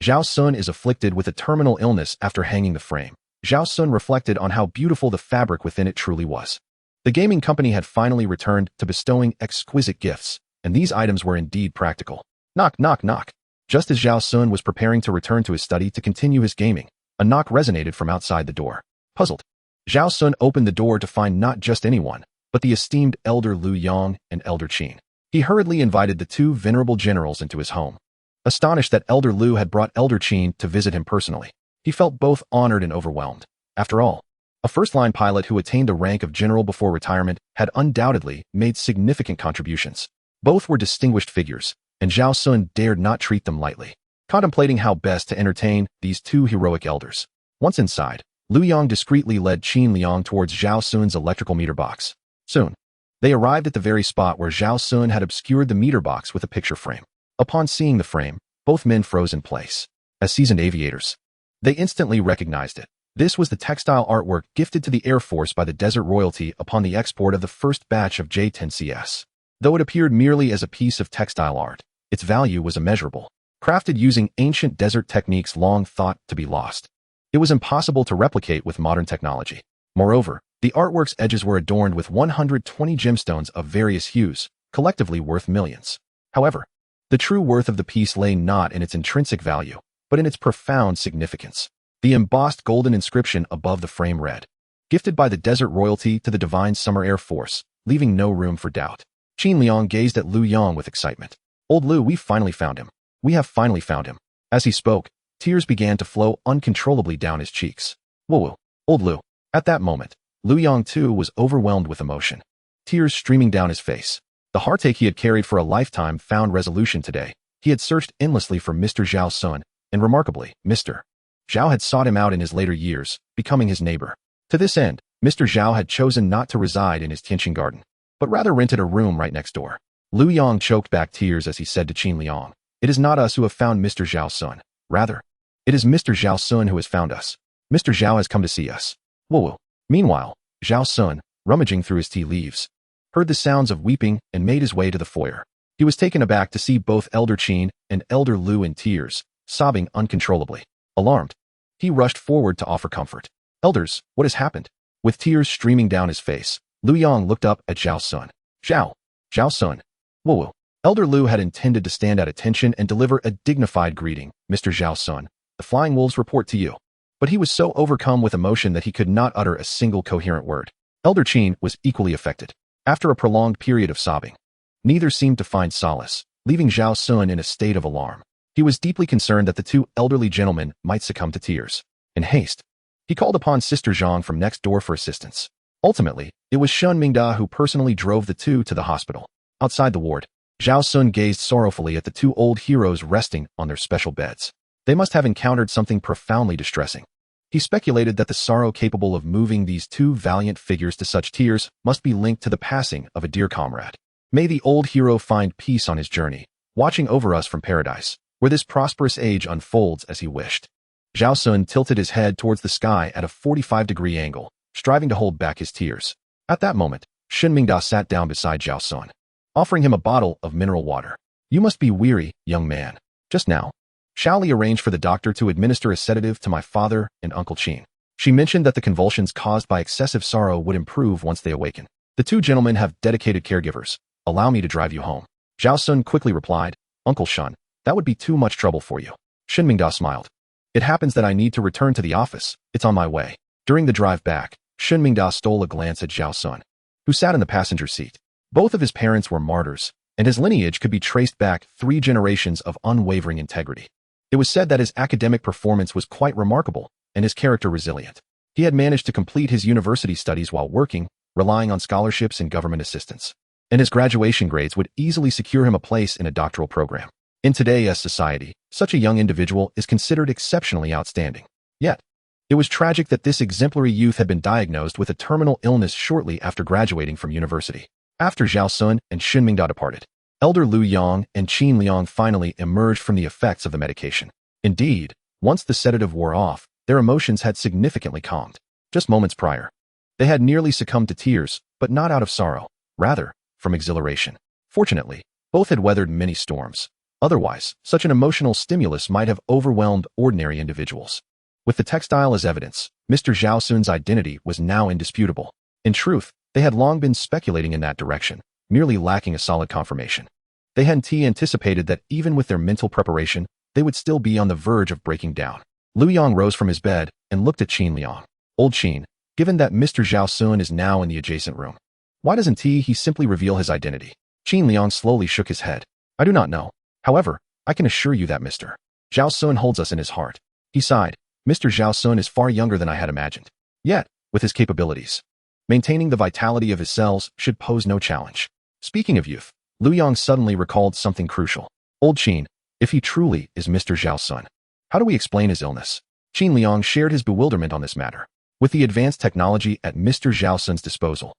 Speaker 1: Zhao Xun is afflicted with a terminal illness after hanging the frame. Zhao Xun reflected on how beautiful the fabric within it truly was. The gaming company had finally returned to bestowing exquisite gifts, and these items were indeed practical. Knock, knock, knock. Just as Zhao Xun was preparing to return to his study to continue his gaming, a knock resonated from outside the door. Puzzled, Zhao Xun opened the door to find not just anyone, but the esteemed elder Lu Yang and elder Qin. He hurriedly invited the two venerable generals into his home. Astonished that elder Lu had brought elder Qin to visit him personally, he felt both honored and overwhelmed. After all, a first-line pilot who attained the rank of general before retirement had undoubtedly made significant contributions. Both were distinguished figures, and Zhao Xun dared not treat them lightly. Contemplating how best to entertain these two heroic elders. Once inside, Lu Yang discreetly led Qin Liang towards Zhao Xun's electrical meter box. Soon, they arrived at the very spot where Zhao Xun had obscured the meter box with a picture frame. Upon seeing the frame, both men froze in place. As seasoned aviators, they instantly recognized it. This was the textile artwork gifted to the Air Force by the Desert Royalty upon the export of the first batch of J-10CS. Though it appeared merely as a piece of textile art, its value was immeasurable. Crafted using ancient desert techniques long thought to be lost, it was impossible to replicate with modern technology. Moreover, the artwork's edges were adorned with 120 gemstones of various hues, collectively worth millions. However, the true worth of the piece lay not in its intrinsic value, but in its profound significance. The embossed golden inscription above the frame read, "Gifted by the Desert Royalty to the Divine Summer Air Force," leaving no room for doubt. Qin Liang gazed at Lu Yang with excitement. "Old Lu, we've finally found him. We have finally found him." As he spoke, tears began to flow uncontrollably down his cheeks. Whoa, old Lu. At that moment, Lu Yang too was overwhelmed with emotion, tears streaming down his face. The heartache he had carried for a lifetime found resolution today. He had searched endlessly for Mr. Zhao Xun, and remarkably, Mr. Zhao had sought him out in his later years, becoming his neighbor. To this end, Mr. Zhao had chosen not to reside in his Tianqing garden, but rather rented a room right next door. Lu Yang choked back tears as he said to Qin Liang, "It is not us who have found Mr. Zhao Xun. Rather, it is Mr. Zhao Xun who has found us. Mr. Zhao has come to see us." Whoa. Meanwhile, Zhao Xun, rummaging through his tea leaves, heard the sounds of weeping and made his way to the foyer. He was taken aback to see both Elder Qin and Elder Lu in tears, sobbing uncontrollably. Alarmed, he rushed forward to offer comfort. "Elders, what has happened?" With tears streaming down his face, Lu Yang looked up at Zhao Xun. Zhao Xun. Whoa. Elder Lu had intended to stand at attention and deliver a dignified greeting. "Mr. Zhao Xun, the Flying Wolves report to you." But he was so overcome with emotion that he could not utter a single coherent word. Elder Qin was equally affected. After a prolonged period of sobbing, neither seemed to find solace, leaving Zhao Xun in a state of alarm. He was deeply concerned that the two elderly gentlemen might succumb to tears. In haste, he called upon Sister Zhang from next door for assistance. Ultimately, it was Shun Mingda who personally drove the two to the hospital. Outside the ward, Zhao Xun gazed sorrowfully at the two old heroes resting on their special beds. They must have encountered something profoundly distressing. He speculated that the sorrow capable of moving these two valiant figures to such tears must be linked to the passing of a dear comrade. May the old hero find peace on his journey, watching over us from paradise, where this prosperous age unfolds as he wished. Zhao Xun tilted his head towards the sky at a 45-degree angle, striving to hold back his tears. At that moment, Shun Mingda sat down beside Zhao Xun, offering him a bottle of mineral water. "You must be weary, young man. Just now, Shaoli arranged for the doctor to administer a sedative to my father and Uncle Qin. She mentioned that the convulsions caused by excessive sorrow would improve once they awaken. The two gentlemen have dedicated caregivers. Allow me to drive you home." Zhao Xun quickly replied, "Uncle Shun, That would be too much trouble for you. Shen Mingda smiled. It happens that I need to return to the office. It's on my way. During the drive back, Shen Mingda stole a glance at Zhao Xun, who sat in the passenger seat. Both of his parents were martyrs, and his lineage could be traced back 3 generations of unwavering integrity. It was said that his academic performance was quite remarkable, and his character resilient. He had managed to complete his university studies while working, relying on scholarships and government assistance. And his graduation grades would easily secure him a place in a doctoral program. In today's society, such a young individual is considered exceptionally outstanding. Yet, it was tragic that this exemplary youth had been diagnosed with a terminal illness shortly after graduating from university. After Zhao Xun and Shen Mingda departed, Elder Lu Yang and Qin Liang finally emerged from the effects of the medication. Indeed, once the sedative wore off, their emotions had significantly calmed. Just moments prior, they had nearly succumbed to tears, but not out of sorrow, rather, from exhilaration. Fortunately, both had weathered many storms. Otherwise, such an emotional stimulus might have overwhelmed ordinary individuals. With the textile as evidence, Mr. Zhao Xun's identity was now indisputable. In truth, they had long been speculating in that direction, merely lacking a solid confirmation. They hadn't anticipated that even with their mental preparation, they would still be on the verge of breaking down. Lu Yang rose from his bed and looked at Qin Liang. Old Qin, given that Mr. Zhao Xun is now in the adjacent room, why doesn't he simply reveal his identity? Qin Liang slowly shook his head. I do not know. However, I can assure you that Mr. Zhao Xun holds us in his heart. He sighed. Mr. Zhao Xun is far younger than I had imagined. Yet, with his capabilities, maintaining the vitality of his cells should pose no challenge. Speaking of youth, Lu Yang suddenly recalled something crucial. Old Qin, if he truly is Mr. Zhao Xun, how do we explain his illness? Qin Liang shared his bewilderment on this matter. With the advanced technology at Mr. Zhao Xun's disposal,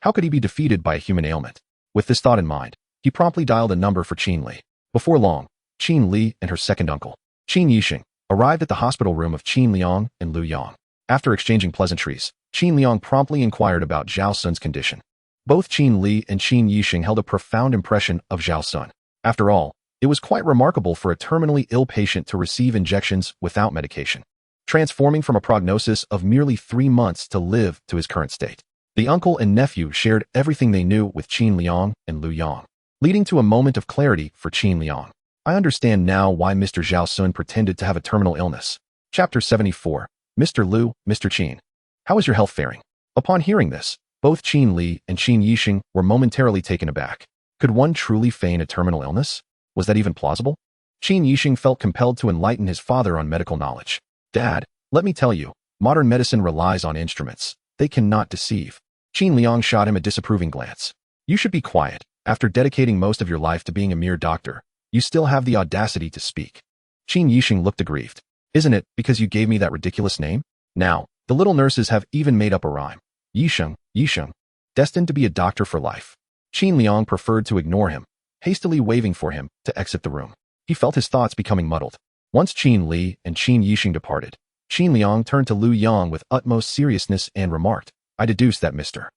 Speaker 1: how could he be defeated by a human ailment? With this thought in mind, he promptly dialed a number for Qin Li. Before long, Qin Li and her second uncle, Qin Yixing, arrived at the hospital room of Qin Liang and Lu Yang. After exchanging pleasantries, Qin Liang promptly inquired about Zhao Xun's condition. Both Qin Li and Qin Yixing held a profound impression of Zhao Xun. After all, it was quite remarkable for a terminally ill patient to receive injections without medication, transforming from a prognosis of merely 3 months to live to his current state. The uncle and nephew shared everything they knew with Qin Liang and Lu Yang, leading to a moment of clarity for Qin Liang. I understand now why Mr. Zhao Xun pretended to have a terminal illness. Chapter 74. Mr. Lu, Mr. Qin. How is your health faring? Upon hearing this, both Qin Li and Qin Yixing were momentarily taken aback. Could one truly feign a terminal illness? Was that even plausible? Qin Yixing felt compelled to enlighten his father on medical knowledge. Dad, let me tell you, modern medicine relies on instruments. They cannot deceive. Qin Liang shot him a disapproving glance. You should be quiet. After dedicating most of your life to being a mere doctor, you still have the audacity to speak. Qin Yixing looked aggrieved. Isn't it because you gave me that ridiculous name? Now, the little nurses have even made up a rhyme. Yixing, destined to be a doctor for life. Qin Liang preferred to ignore him, hastily waving for him to exit the room. He felt his thoughts becoming muddled. Once Qin Li and Qin Yixing departed, Qin Liang turned to Lu Yang with utmost seriousness and remarked, I deduced that Mr.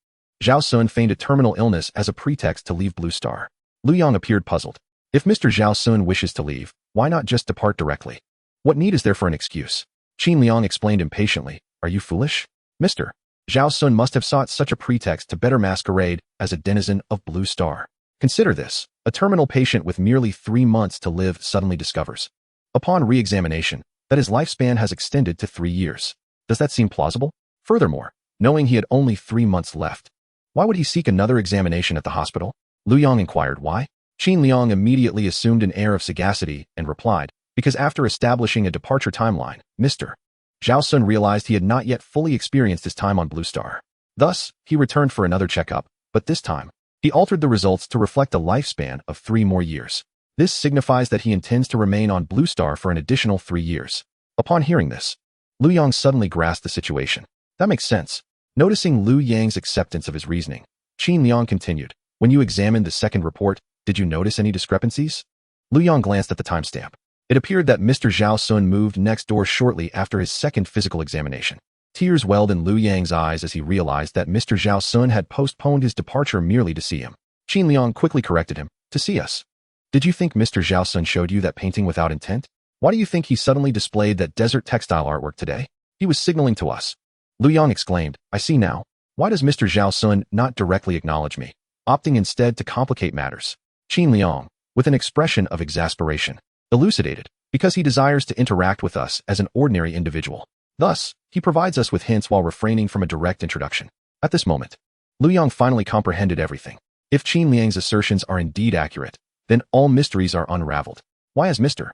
Speaker 1: Zhao Xun feigned a terminal illness as a pretext to leave Blue Star. Lu Yang appeared puzzled. If Mr. Zhao Xun wishes to leave, why not just depart directly? What need is there for an excuse? Qin Liang explained impatiently, Are you foolish? Mr. Zhao Xun must have sought such a pretext to better masquerade as a denizen of Blue Star. Consider this, a terminal patient with merely 3 months to live suddenly discovers, upon re-examination, that his lifespan has extended to 3 years. Does that seem plausible? Furthermore, knowing he had only 3 months left, why would he seek another examination at the hospital? Lu Yang inquired why. Qin Liang immediately assumed an air of sagacity and replied, because after establishing a departure timeline, Mr. Zhao Xun realized he had not yet fully experienced his time on Blue Star. Thus, he returned for another checkup, but this time, he altered the results to reflect a lifespan of 3 more years. This signifies that he intends to remain on Blue Star for an additional 3 years. Upon hearing this, Lu Yang suddenly grasped the situation. That makes sense. Noticing Lu Yang's acceptance of his reasoning, Qin Liang continued, When you examined the second report, did you notice any discrepancies? Lu Yang glanced at the timestamp. It appeared that Mr. Zhao Xun moved next door shortly after his second physical examination. Tears welled in Lu Yang's eyes as he realized that Mr. Zhao Xun had postponed his departure merely to see him. Qin Liang quickly corrected him, To see us. Did you think Mr. Zhao Xun showed you that painting without intent? Why do you think he suddenly displayed that desert textile artwork today? He was signaling to us. Lu Yang exclaimed, I see now. Why does Mr. Zhao Xun not directly acknowledge me, opting instead to complicate matters? Qin Liang, with an expression of exasperation, Elucidated, because he desires to interact with us as an ordinary individual. Thus, he provides us with hints while refraining from a direct introduction. At this moment, Lu Yang finally comprehended everything. If Qin Liang's assertions are indeed accurate, then all mysteries are unraveled. Why has Mr.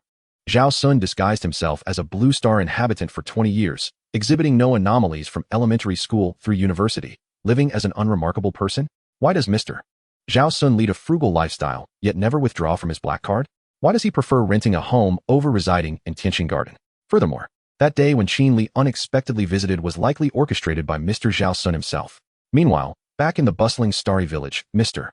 Speaker 1: Zhao Xun disguised himself as a Blue Star inhabitant for 20 years, exhibiting no anomalies from elementary school through university, living as an unremarkable person? Why does Mr. Zhao Xun lead a frugal lifestyle, yet never withdraw from his black card? Why does he prefer renting a home over residing in Tianqing Garden? Furthermore, that day when Qin Li unexpectedly visited was likely orchestrated by Mr. Zhao Xun himself. Meanwhile, back in the bustling Starry village, Mr.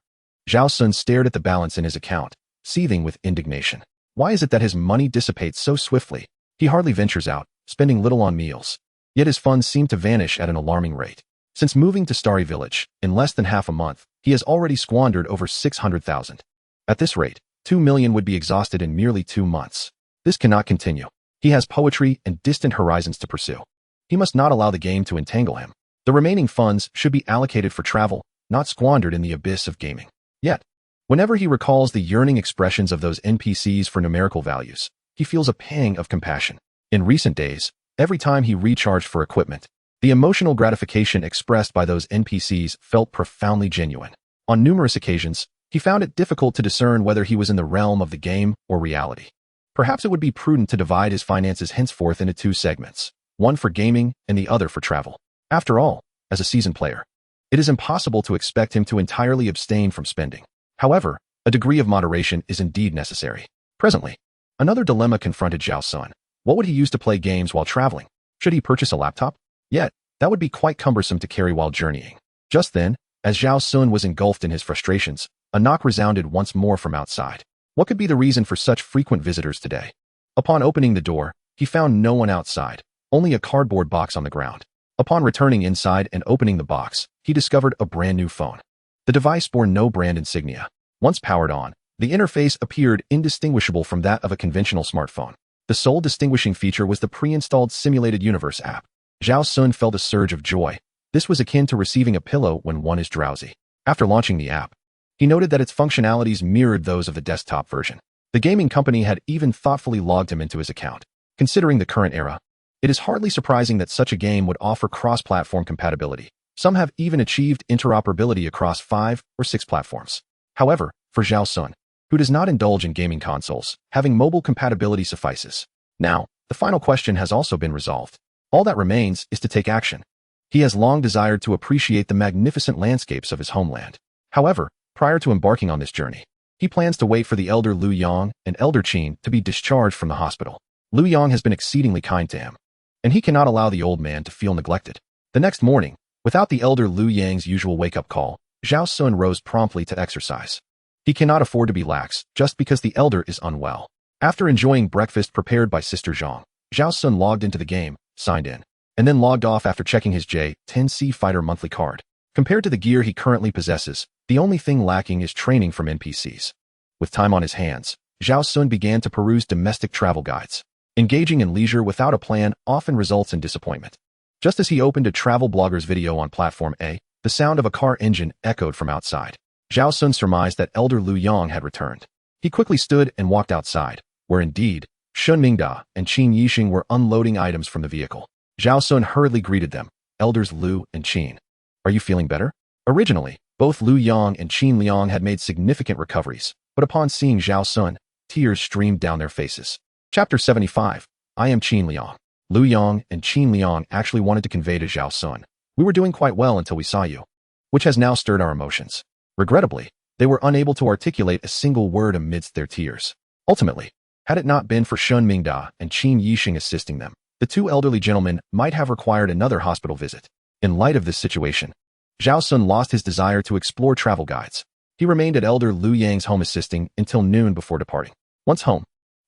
Speaker 1: Zhao Xun stared at the balance in his account, seething with indignation. Why is it that his money dissipates so swiftly? He hardly ventures out, spending little on meals. Yet his funds seem to vanish at an alarming rate. Since moving to Starry Village, in less than half a month, he has already squandered over 600,000. At this rate, 2 million would be exhausted in merely 2 months. This cannot continue. He has poetry and distant horizons to pursue. He must not allow the game to entangle him. The remaining funds should be allocated for travel, not squandered in the abyss of gaming. Yet, whenever he recalls the yearning expressions of those NPCs for numerical values, he feels a pang of compassion. In recent days, every time he recharged for equipment, the emotional gratification expressed by those NPCs felt profoundly genuine. On numerous occasions, he found it difficult to discern whether he was in the realm of the game or reality. Perhaps it would be prudent to divide his finances henceforth into 2 segments, one for gaming and the other for travel. After all, as a seasoned player, it is impossible to expect him to entirely abstain from spending. However, a degree of moderation is indeed necessary. Presently, another dilemma confronted Zhao Xun. What would he use to play games while traveling? Should he purchase a laptop? Yet, that would be quite cumbersome to carry while journeying. Just then, as Zhao Xun was engulfed in his frustrations, a knock resounded once more from outside. What could be the reason for such frequent visitors today? Upon opening the door, he found no one outside, only a cardboard box on the ground. Upon returning inside and opening the box, he discovered a brand new phone. The device bore no brand insignia. Once powered on, the interface appeared indistinguishable from that of a conventional smartphone. The sole distinguishing feature was the pre-installed Simulated Universe app. Zhao Xun felt a surge of joy. This was akin to receiving a pillow when one is drowsy. After launching the app, he noted that its functionalities mirrored those of the desktop version. The gaming company had even thoughtfully logged him into his account. Considering the current era, it is hardly surprising that such a game would offer cross-platform compatibility. Some have even achieved interoperability across 5 or 6 platforms. However, for Zhao Xun, who does not indulge in gaming consoles, having mobile compatibility suffices. Now, the final question has also been resolved. All that remains is to take action. He has long desired to appreciate the magnificent landscapes of his homeland. However, prior to embarking on this journey, he plans to wait for the elder Lu Yang and elder Qin to be discharged from the hospital. Lu Yang has been exceedingly kind to him, and he cannot allow the old man to feel neglected. The next morning, without the elder Lu Yang's usual wake-up call, Zhao Xun rose promptly to exercise. He cannot afford to be lax just because the elder is unwell. After enjoying breakfast prepared by Sister Zhang, Zhao Xun logged into the game, signed in, and then logged off after checking his J-10C Fighter monthly card. Compared to the gear he currently possesses, the only thing lacking is training from NPCs. With time on his hands, Zhao Xun began to peruse domestic travel guides. Engaging in leisure without a plan often results in disappointment. Just as he opened a travel blogger's video on Platform A, the sound of a car engine echoed from outside. Zhao Xun surmised that elder Lu Yang had returned. He quickly stood and walked outside, where indeed, Shun Mingda and Qin Yixing were unloading items from the vehicle. Zhao Xun hurriedly greeted them, elders Lu and Qin. Are you feeling better? Originally, both Lu Yang and Qin Liang had made significant recoveries, but upon seeing Zhao Xun, tears streamed down their faces. Chapter 75. I am Qin Liang. Lu Yang and Qin Liang actually wanted to convey to Zhao Xun, we were doing quite well until we saw you, which has now stirred our emotions. Regrettably, they were unable to articulate a single word amidst their tears. Ultimately, had it not been for Shun Mingda and Qin Yixing assisting them, the 2 elderly gentlemen might have required another hospital visit. In light of this situation, Zhao Xun lost his desire to explore travel guides. He remained at elder Lu Yang's home assisting until noon before departing. Once home,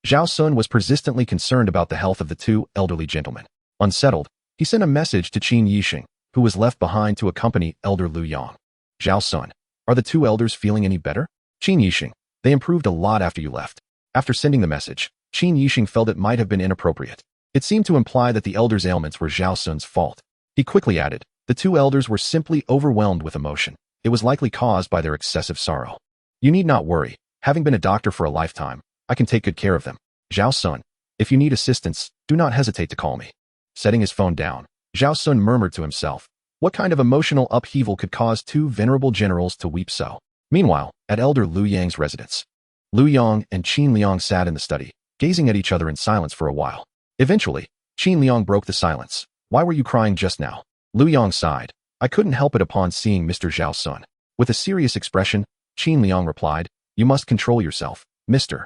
Speaker 1: Zhao Xun was persistently concerned about the health of the 2 elderly gentlemen. Unsettled, he sent a message to Qin Yixing, who was left behind to accompany elder Lu Yang. Zhao Xun, are the 2 elders feeling any better? Qin Yixing, they improved a lot after you left. After sending the message, Qin Yixing felt it might have been inappropriate. It seemed to imply that the elders' ailments were Zhao Xun's fault. He quickly added, the 2 elders were simply overwhelmed with emotion. It was likely caused by their excessive sorrow. You need not worry. Having been a doctor for a lifetime, I can take good care of them. Zhao Xun, if you need assistance, do not hesitate to call me. Setting his phone down, Zhao Xun murmured to himself, what kind of emotional upheaval could cause two venerable generals to weep so? Meanwhile, at Elder Liu Yang's residence, Liu Yang and Qin Liang sat in the study, gazing at each other in silence for a while. Eventually, Qin Liang broke the silence. Why were you crying just now? Liu Yang sighed. I couldn't help it upon seeing Mr. Zhao Xun. With a serious expression, Qin Liang replied, you must control yourself, Mr.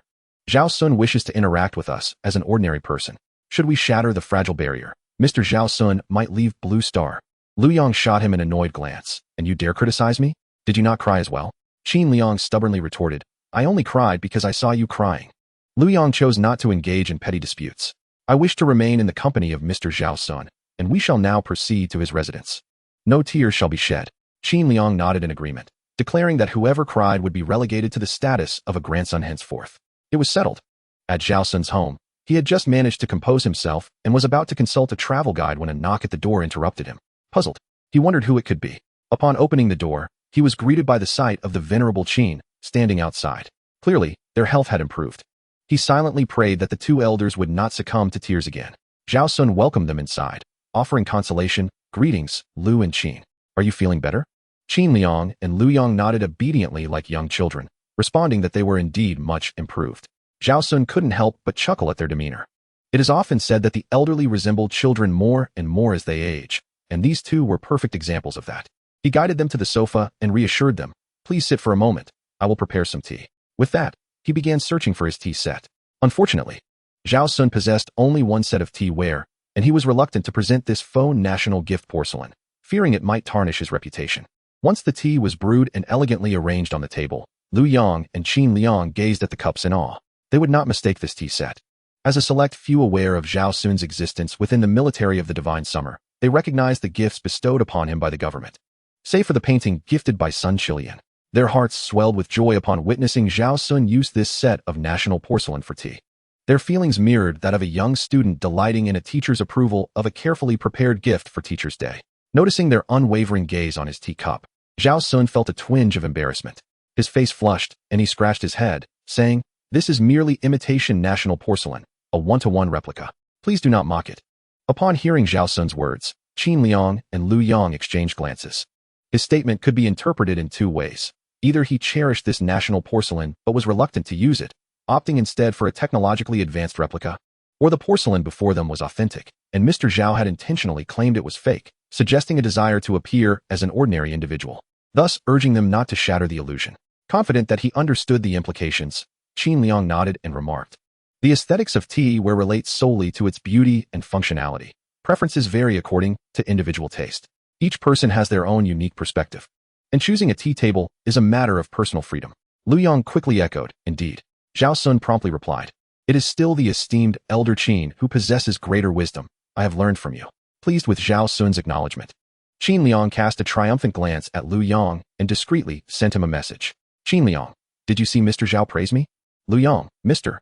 Speaker 1: Zhao Xun wishes to interact with us as an ordinary person. Should we shatter the fragile barrier, Mr. Zhao Xun might leave Blue Star. Liu Yang shot him an annoyed glance. And you dare criticize me? Did you not cry as well? Qin Liang stubbornly retorted, I only cried because I saw you crying. Liu Yang chose not to engage in petty disputes. I wish to remain in the company of Mr. Zhao Xun, and we shall now proceed to his residence. No tears shall be shed. Qin Liang nodded in agreement, declaring that whoever cried would be relegated to the status of a grandson henceforth. It was settled. At Zhao Xun's home, he had just managed to compose himself and was about to consult a travel guide when a knock at the door interrupted him. Puzzled, he wondered who it could be. Upon opening the door, he was greeted by the sight of the venerable Qin standing outside. Clearly, their health had improved. He silently prayed that the two elders would not succumb to tears again. Zhao Xun welcomed them inside, offering consolation. Greetings, Liu and Qin. Are you feeling better? Qin Liang and Liu Yang nodded obediently like young children, responding that they were indeed much improved. Zhao Xun couldn't help but chuckle at their demeanor. It is often said that the elderly resemble children more and more as they age, and these two were perfect examples of that. He guided them to the sofa and reassured them, please sit for a moment, I will prepare some tea. With that, he began searching for his tea set. Unfortunately, Zhao Xun possessed only one set of tea ware, and he was reluctant to present this faux national gift porcelain, fearing it might tarnish his reputation. Once the tea was brewed and elegantly arranged on the table, Liu Yang and Qin Liang gazed at the cups in awe. They would not mistake this tea set. As a select few aware of Zhao Xun's existence within the military of the Divine Summer, they recognized the gifts bestowed upon him by the government. Save for the painting gifted by Sun Qilian, their hearts swelled with joy upon witnessing Zhao Xun use this set of national porcelain for tea. Their feelings mirrored that of a young student delighting in a teacher's approval of a carefully prepared gift for Teacher's Day. Noticing their unwavering gaze on his teacup, Zhao Xun felt a twinge of embarrassment. His face flushed, and he scratched his head, saying, this is merely imitation national porcelain, a one-to-one replica. Please do not mock it. Upon hearing Zhao Xun's words, Qin Liang and Liu Yang exchanged glances. His statement could be interpreted in two ways. Either he cherished this national porcelain but was reluctant to use it, opting instead for a technologically advanced replica, or the porcelain before them was authentic, and Mr. Zhao had intentionally claimed it was fake, suggesting a desire to appear as an ordinary individual, thus urging them not to shatter the illusion. Confident that he understood the implications, Qin Liang nodded and remarked, the aesthetics of tea ware relates solely to its beauty and functionality. Preferences vary according to individual taste. Each person has their own unique perspective, and choosing a tea table is a matter of personal freedom. Liu Yang quickly echoed, indeed. Zhao Xun promptly replied, it is still the esteemed Elder Qin who possesses greater wisdom. I have learned from you. Pleased with Zhao Xun's acknowledgement, Qin Liang cast a triumphant glance at Liu Yang and discreetly sent him a message. Qin Liang, did you see Mr. Zhao praise me? Liu Yang, Mr.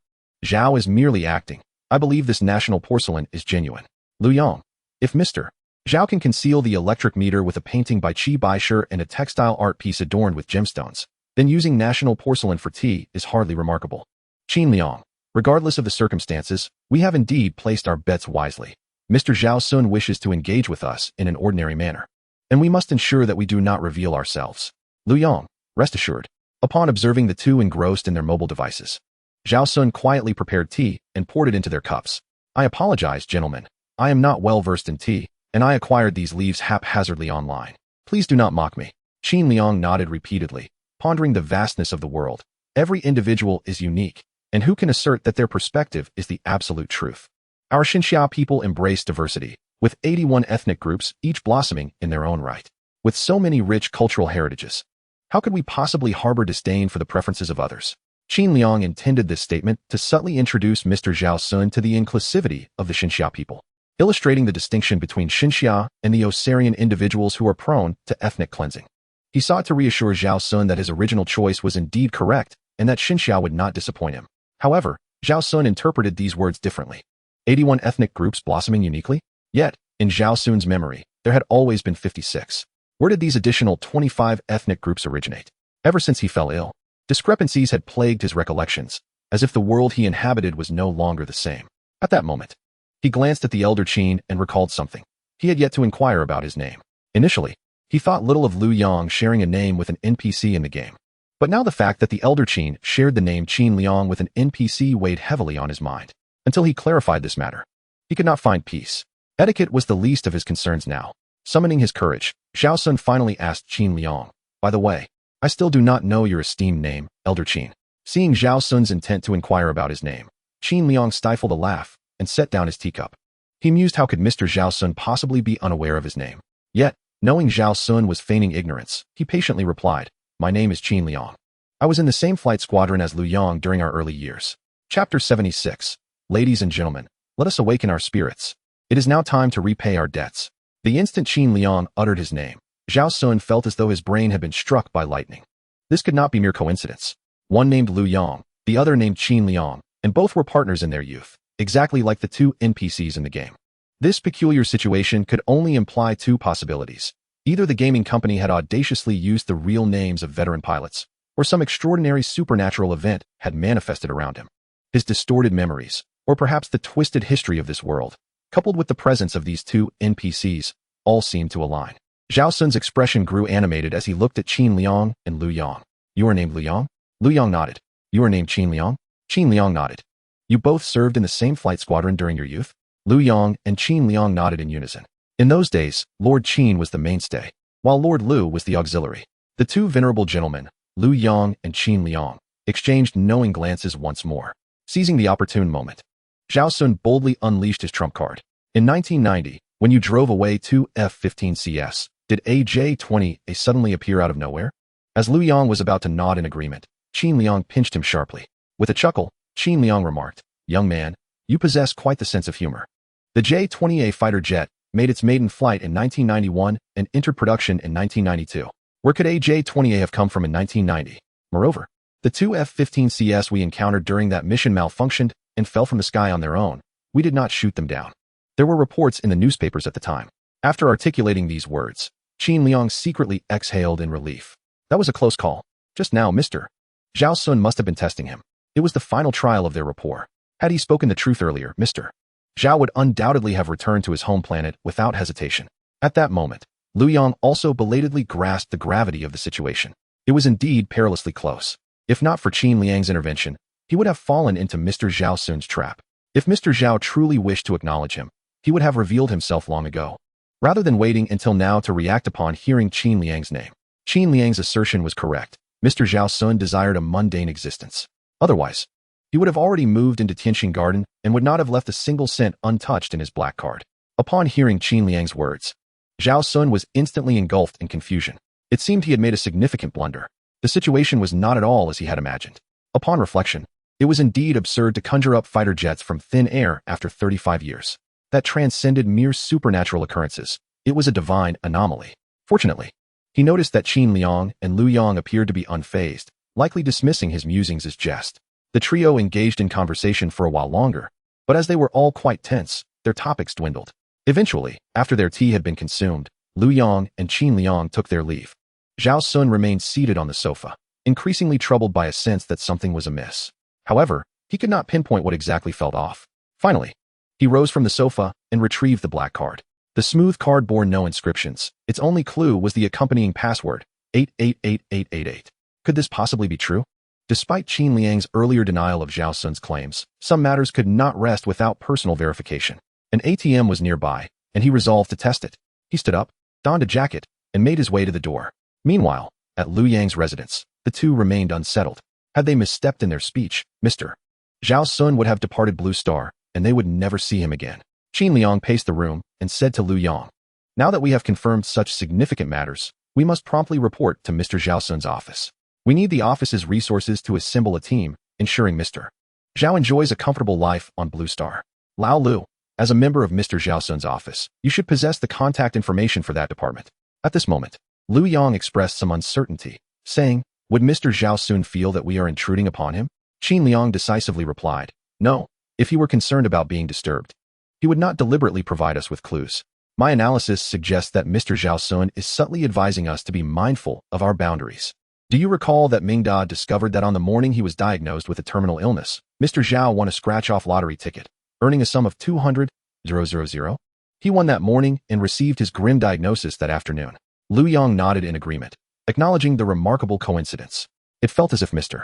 Speaker 1: Zhao is merely acting. I believe this national porcelain is genuine. Liu Yang, if Mr. Zhao can conceal the electric meter with a painting by Qi Baishe and a textile art piece adorned with gemstones, then using national porcelain for tea is hardly remarkable. Qin Liang, regardless of the circumstances, we have indeed placed our bets wisely. Mr. Zhao Xun wishes to engage with us in an ordinary manner, and we must ensure that we do not reveal ourselves. Liu Yang, rest assured. Upon observing the two engrossed in their mobile devices, Zhao Xun quietly prepared tea and poured it into their cups. I apologize, gentlemen. I am not well versed in tea, and I acquired these leaves haphazardly online. Please do not mock me. Qin Liang nodded repeatedly, pondering the vastness of the world. Every individual is unique, and who can assert that their perspective is the absolute truth? Our Xinxia people embrace diversity, with 81 ethnic groups each blossoming in their own right. With so many rich cultural heritages, how could we possibly harbor disdain for the preferences of others? Qin Liang intended this statement to subtly introduce Mr. Zhao Xun to the inclusivity of the Xinxia people, illustrating the distinction between Xinxia and the Osarian individuals who are prone to ethnic cleansing. He sought to reassure Zhao Xun that his original choice was indeed correct and that Xinxia would not disappoint him. However, Zhao Xun interpreted these words differently. 81 ethnic groups blossoming uniquely? Yet, in Zhao Xun's memory, there had always been 56. Where did these additional 25 ethnic groups originate? Ever since he fell ill, discrepancies had plagued his recollections, as if the world he inhabited was no longer the same. At that moment, he glanced at the elder Qin and recalled something. He had yet to inquire about his name. Initially, he thought little of Liu Yang sharing a name with an NPC in the game. But now the fact that the elder Qin shared the name Qin Liang with an NPC weighed heavily on his mind. Until he clarified this matter, he could not find peace. Etiquette was the least of his concerns now. Summoning his courage, Zhao Xun finally asked Qin Liang, "By the way, I still do not know your esteemed name, Elder Qin." Seeing Zhao Xun's intent to inquire about his name, Qin Liang stifled a laugh and set down his teacup. He mused how could Mr. Zhao Xun possibly be unaware of his name. Yet, knowing Zhao Xun was feigning ignorance, he patiently replied, "My name is Qin Liang. I was in the same flight squadron as Liu Yang during our early years." Chapter 76. Ladies and gentlemen, let us awaken our spirits. It is now time to repay our debts. The instant Qin Liang uttered his name, Zhao Xun felt as though his brain had been struck by lightning. This could not be mere coincidence. One named Liu Yang, the other named Qin Liang, and both were partners in their youth, exactly like the two NPCs in the game. This peculiar situation could only imply two possibilities. Either the gaming company had audaciously used the real names of veteran pilots, or some extraordinary supernatural event had manifested around him. His distorted memories, or perhaps the twisted history of this world, coupled with the presence of these two NPCs, all seemed to align. Zhao Xun's expression grew animated as he looked at Qin Liang and Liu Yang. "You are named Liu Yang?" Liu Yang nodded. "You are named Qin Liang?" Qin Liang nodded. "You both served in the same flight squadron during your youth?" Liu Yang and Qin Liang nodded in unison. In those days, Lord Qin was the mainstay, while Lord Liu was the auxiliary. The two venerable gentlemen, Liu Yang and Qin Liang, exchanged knowing glances once more. Seizing the opportune moment, Zhao Xun boldly unleashed his trump card. "In 1990, when you drove away two F-15CS, did AJ-20A suddenly appear out of nowhere?" As Liu Yang was about to nod in agreement, Qin Liang pinched him sharply. With a chuckle, Qin Liang remarked, "Young man, you possess quite the sense of humor." The J-20A fighter jet made its maiden flight in 1991 and entered production in 1992. Where could AJ-20A have come from in 1990? Moreover, the two F-15CS we encountered during that mission malfunctioned and fell from the sky on their own. We did not shoot them down. There were reports in the newspapers at the time. After articulating these words, Qin Liang secretly exhaled in relief. That was a close call. Just now, Mr. Zhao Xun must have been testing him. It was the final trial of their rapport. Had he spoken the truth earlier, Mr. Zhao would undoubtedly have returned to his home planet without hesitation. At that moment, Liu Yang also belatedly grasped the gravity of the situation. It was indeed perilously close. If not for Qin Liang's intervention, he would have fallen into Mr. Zhao Xun's trap. If Mr. Zhao truly wished to acknowledge him, he would have revealed himself long ago, rather than waiting until now to react upon hearing Qin Liang's name. Qin Liang's assertion was correct. Mr. Zhao Xun desired a mundane existence. Otherwise, he would have already moved into Tianqing Garden and would not have left a single cent untouched in his black card. Upon hearing Qin Liang's words, Zhao Xun was instantly engulfed in confusion. It seemed he had made a significant blunder. The situation was not at all as he had imagined. Upon reflection, it was indeed absurd to conjure up fighter jets from thin air after 35 years. That transcended mere supernatural occurrences. It was a divine anomaly. Fortunately, he noticed that Qin Liang and Liu Yang appeared to be unfazed, likely dismissing his musings as jest. The trio engaged in conversation for a while longer, but as they were all quite tense, their topics dwindled. Eventually, after their tea had been consumed, Liu Yang and Qin Liang took their leave. Zhao Xun remained seated on the sofa, increasingly troubled by a sense that something was amiss. However, he could not pinpoint what exactly felt off. Finally, he rose from the sofa and retrieved the black card. The smooth card bore no inscriptions. Its only clue was the accompanying password, 888888. Could this possibly be true? Despite Qin Liang's earlier denial of Zhao Xun's claims, some matters could not rest without personal verification. An ATM was nearby, and he resolved to test it. He stood up, donned a jacket, and made his way to the door. Meanwhile, at Liu Yang's residence, the two remained unsettled. Had they misstepped in their speech, Mr. Zhao Xun would have departed Blue Star, and they would never see him again. Qin Liang paced the room and said to Liu Yang, "Now that we have confirmed such significant matters, we must promptly report to Mr. Zhao Xun's office. We need the office's resources to assemble a team, ensuring Mr. Zhao enjoys a comfortable life on Blue Star. Lao Lu, as a member of Mr. Zhao Xun's office, you should possess the contact information for that department." At this moment, Liu Yang expressed some uncertainty, saying, "Would Mr. Zhao Xun feel that we are intruding upon him?" Qin Liang decisively replied, "No, if he were concerned about being disturbed, he would not deliberately provide us with clues. My analysis suggests that Mr. Zhao Xun is subtly advising us to be mindful of our boundaries. Do you recall that Ming Da discovered that on the morning he was diagnosed with a terminal illness, Mr. Zhao won a scratch-off lottery ticket, earning a sum of 200,000? He won that morning and received his grim diagnosis that afternoon. Lu Yong nodded in agreement, acknowledging the remarkable coincidence. It felt as if Mr.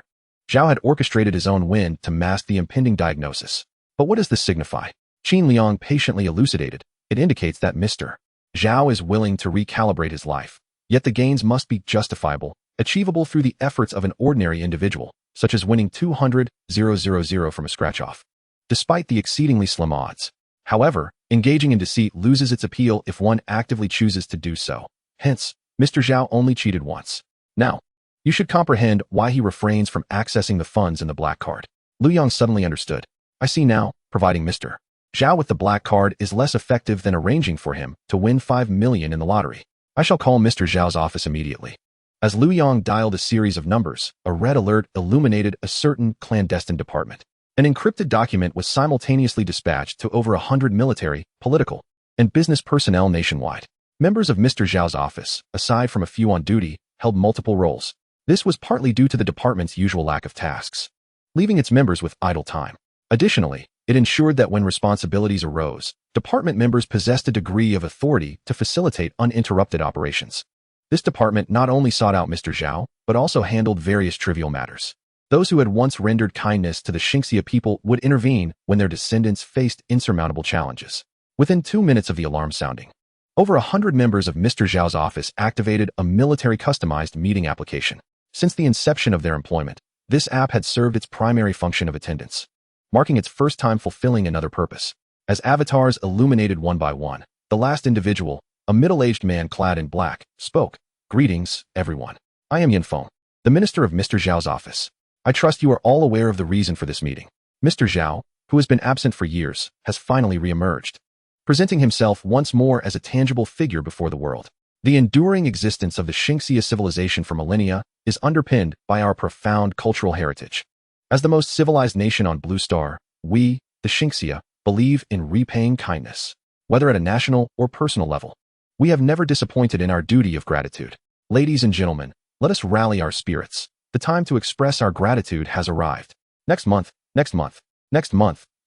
Speaker 1: Zhao had orchestrated his own win to mask the impending diagnosis. But what does this signify? Qin Liang patiently elucidated. It indicates that Mr. Zhao is willing to recalibrate his life. Yet the gains must be justifiable, achievable through the efforts of an ordinary individual, such as winning 200,000 from a scratch-off. Despite the exceedingly slim odds. However, engaging in deceit loses its appeal if one actively chooses to do so. Hence, Mr. Zhao only cheated once. Now, you should comprehend why he refrains from accessing the funds in the black card. Lu Yong suddenly understood. I see now, providing Mr. Zhao with the black card is less effective than arranging for him to win 5 million in the lottery. I shall call Mr. Zhao's office immediately. As Lu Yong dialed a series of numbers, a red alert illuminated a certain clandestine department. An encrypted document was simultaneously dispatched to over 100 military, political, and business personnel nationwide. Members of Mr. Zhao's office, aside from a few on duty, held multiple roles. This was partly due to the department's usual lack of tasks, leaving its members with idle time. Additionally, it ensured that when responsibilities arose, department members possessed a degree of authority to facilitate uninterrupted operations. This department not only sought out Mr. Zhao, but also handled various trivial matters. Those who had once rendered kindness to the Xingxia people would intervene when their descendants faced insurmountable challenges. Within 2 minutes of the alarm sounding, over 100 members of Mr. Zhao's office activated a military customized meeting application. Since the inception of their employment, this app had served its primary function of attendance, marking its first time fulfilling another purpose. As avatars illuminated one by one, the last individual, a middle-aged man clad in black, spoke. Greetings, everyone. I am Yin Feng, the minister of Mr. Zhao's office. I trust you are all aware of the reason for this meeting. Mr. Zhao, who has been absent for years, has finally re-emerged, presenting himself once more as a tangible figure before the world. The enduring existence of the Xingxia civilization for millennia is underpinned by our profound cultural heritage. As the most civilized nation on Blue Star, we, the Xingxia, believe in repaying kindness, whether at a national or personal level. We have never disappointed in our duty of gratitude. Ladies and gentlemen, let us rally our spirits. The time to express our gratitude has arrived. Next month,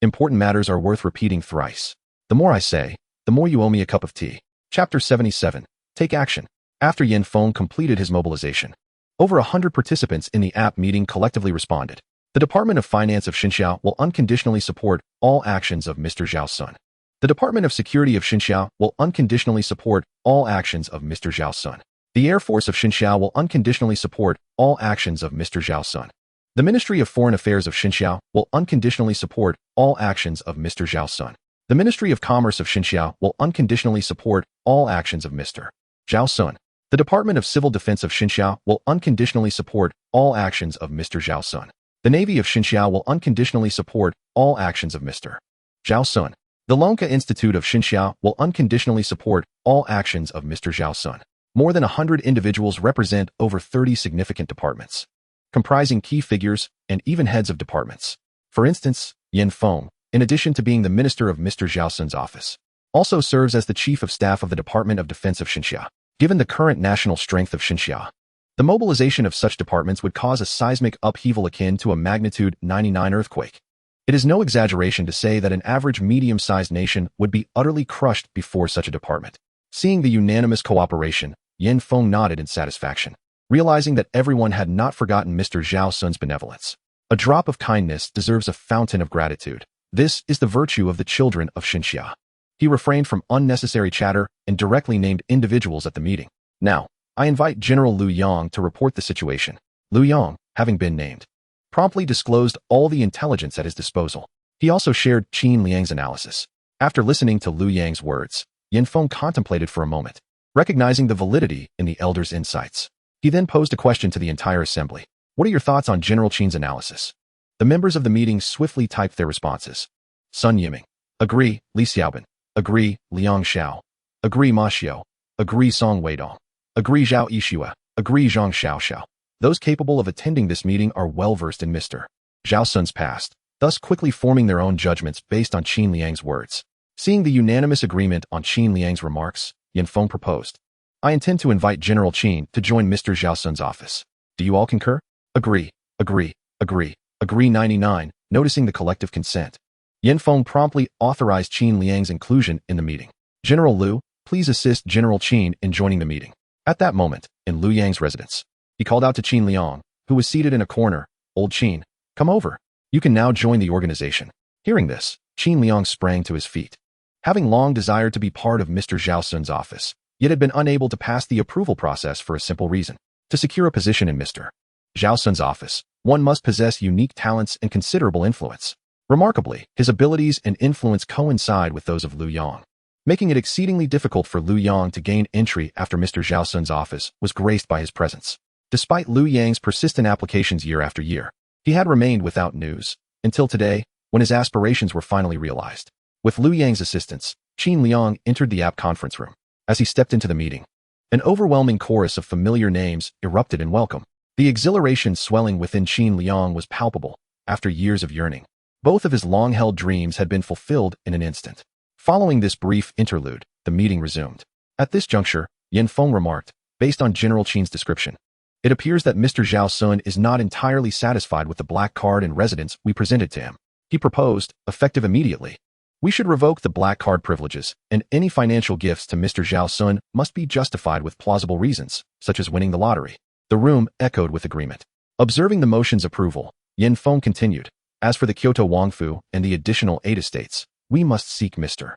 Speaker 1: important matters are worth repeating thrice. The more I say, the more you owe me a cup of tea. Chapter 77. Take action. After Yin Feng completed his mobilization, over 100 participants in the app meeting collectively responded. The Department of Finance of Xinxia will unconditionally support all actions of Mr. Zhao Xun. The Department of Security of Xinxia will unconditionally support all actions of Mr. Zhao Xun. The Air Force of Xinxia will unconditionally support all actions of Mr. Zhao Xun. The Ministry of Foreign Affairs of Xinxia will unconditionally support all actions of Mr. Zhao Xun. The Ministry of Commerce of Xinxia will unconditionally support all actions of Mr. Zhao Xun. The Department of Civil Defense of Xinxia will unconditionally support all actions of Mr. Zhao Xun. The Navy of Xinxia will unconditionally support all actions of Mr. Zhao Xun. The Lonka Institute of Xinxia will unconditionally support all actions of Mr. Zhao Xun. More than 100 individuals represent over 30 significant departments, comprising key figures and even heads of departments. For instance, Yin Feng, in addition to being the minister of Mr. Zhao Xun's office, also serves as the chief of staff of the Department of Defense of Xinxia. Given the current national strength of Xinxia, the mobilization of such departments would cause a seismic upheaval akin to a magnitude 99 earthquake. It is no exaggeration to say that an average medium-sized nation would be utterly crushed before such a department. Seeing the unanimous cooperation, Yin Feng nodded in satisfaction, realizing that everyone had not forgotten Mr. Zhao Xun's benevolence. A drop of kindness deserves a fountain of gratitude. This is the virtue of the children of Xinxia. He refrained from unnecessary chatter and directly named individuals at the meeting. Now, I invite General Lu Yong to report the situation. Lu Yong, having been named, promptly disclosed all the intelligence at his disposal. He also shared Qin Liang's analysis. After listening to Lu Yang's words, Yin Feng contemplated for a moment, recognizing the validity in the elder's insights. He then posed a question to the entire assembly. What are your thoughts on General Qin's analysis? The members of the meeting swiftly typed their responses. Sun Yiming. Agree, Li Xiaobin. Agree, Liang Xiao. Agree, Ma Xiao. Agree, Song Weidong. Agree, Zhao Yixue. Agree, Zhang Xiaoxiao. Those capable of attending this meeting are well-versed in Mr. Zhao Xun's past, thus quickly forming their own judgments based on Qin Liang's words. Seeing the unanimous agreement on Qin Liang's remarks, Yin Feng proposed. I intend to invite General Qin to join Mr. Zhao Xun's office. Do you all concur? Agree, agree, agree, agree 99, noticing the collective consent. Yin Feng promptly authorized Qin Liang's inclusion in the meeting. General Liu, please assist General Qin in joining the meeting. At that moment, in Liu Yang's residence, he called out to Qin Liang, who was seated in a corner. Old Qin, come over. You can now join the organization. Hearing this, Qin Liang sprang to his feet. Having long desired to be part of Mr. Zhao Xun's office, yet had been unable to pass the approval process for a simple reason. To secure a position in Mr. Zhao Xun's office, one must possess unique talents and considerable influence. Remarkably, his abilities and influence coincide with those of Liu Yang, making it exceedingly difficult for Liu Yang to gain entry after Mr. Zhao Xun's office was graced by his presence. Despite Liu Yang's persistent applications year after year, he had remained without news, until today, when his aspirations were finally realized. With Liu Yang's assistance, Qin Liang entered the app conference room. As he stepped into the meeting, an overwhelming chorus of familiar names erupted in welcome. The exhilaration swelling within Qin Liang was palpable. After years of yearning, both of his long-held dreams had been fulfilled in an instant. Following this brief interlude, the meeting resumed. At this juncture, Yin Feng remarked, based on General Qin's description, it appears that Mr. Zhao Xun is not entirely satisfied with the black card and residence we presented to him. He proposed, effective immediately, we should revoke the black card privileges, and any financial gifts to Mr. Zhao Xun must be justified with plausible reasons, such as winning the lottery. The room echoed with agreement. Observing the motion's approval, Yin Feng continued, as for the Kyoto Wangfu and the additional 8 estates, we must seek Mr.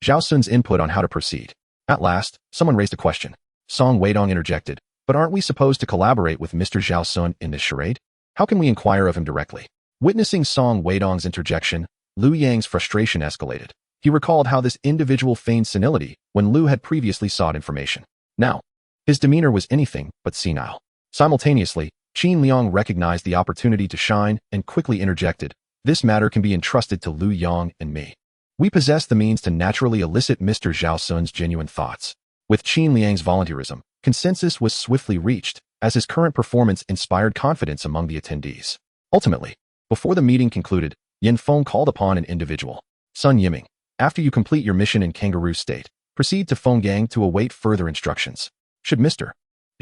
Speaker 1: Zhao Xun's input on how to proceed. At last, someone raised a question. Song Weidong interjected, but aren't we supposed to collaborate with Mr. Zhao Xun in this charade? How can we inquire of him directly? Witnessing Song Weidong's interjection, Liu Yang's frustration escalated. He recalled how this individual feigned senility when Liu had previously sought information. Now, his demeanor was anything but senile. Simultaneously, Qin Liang recognized the opportunity to shine and quickly interjected, this matter can be entrusted to Liu Yang and me. We possess the means to naturally elicit Mr. Zhao Xun's genuine thoughts. With Qin Liang's volunteerism, consensus was swiftly reached, as his current performance inspired confidence among the attendees. Ultimately, before the meeting concluded, Yin Feng called upon an individual. Sun Yiming, after you complete your mission in Kangaroo State, proceed to Fenggang to await further instructions. Should Mr.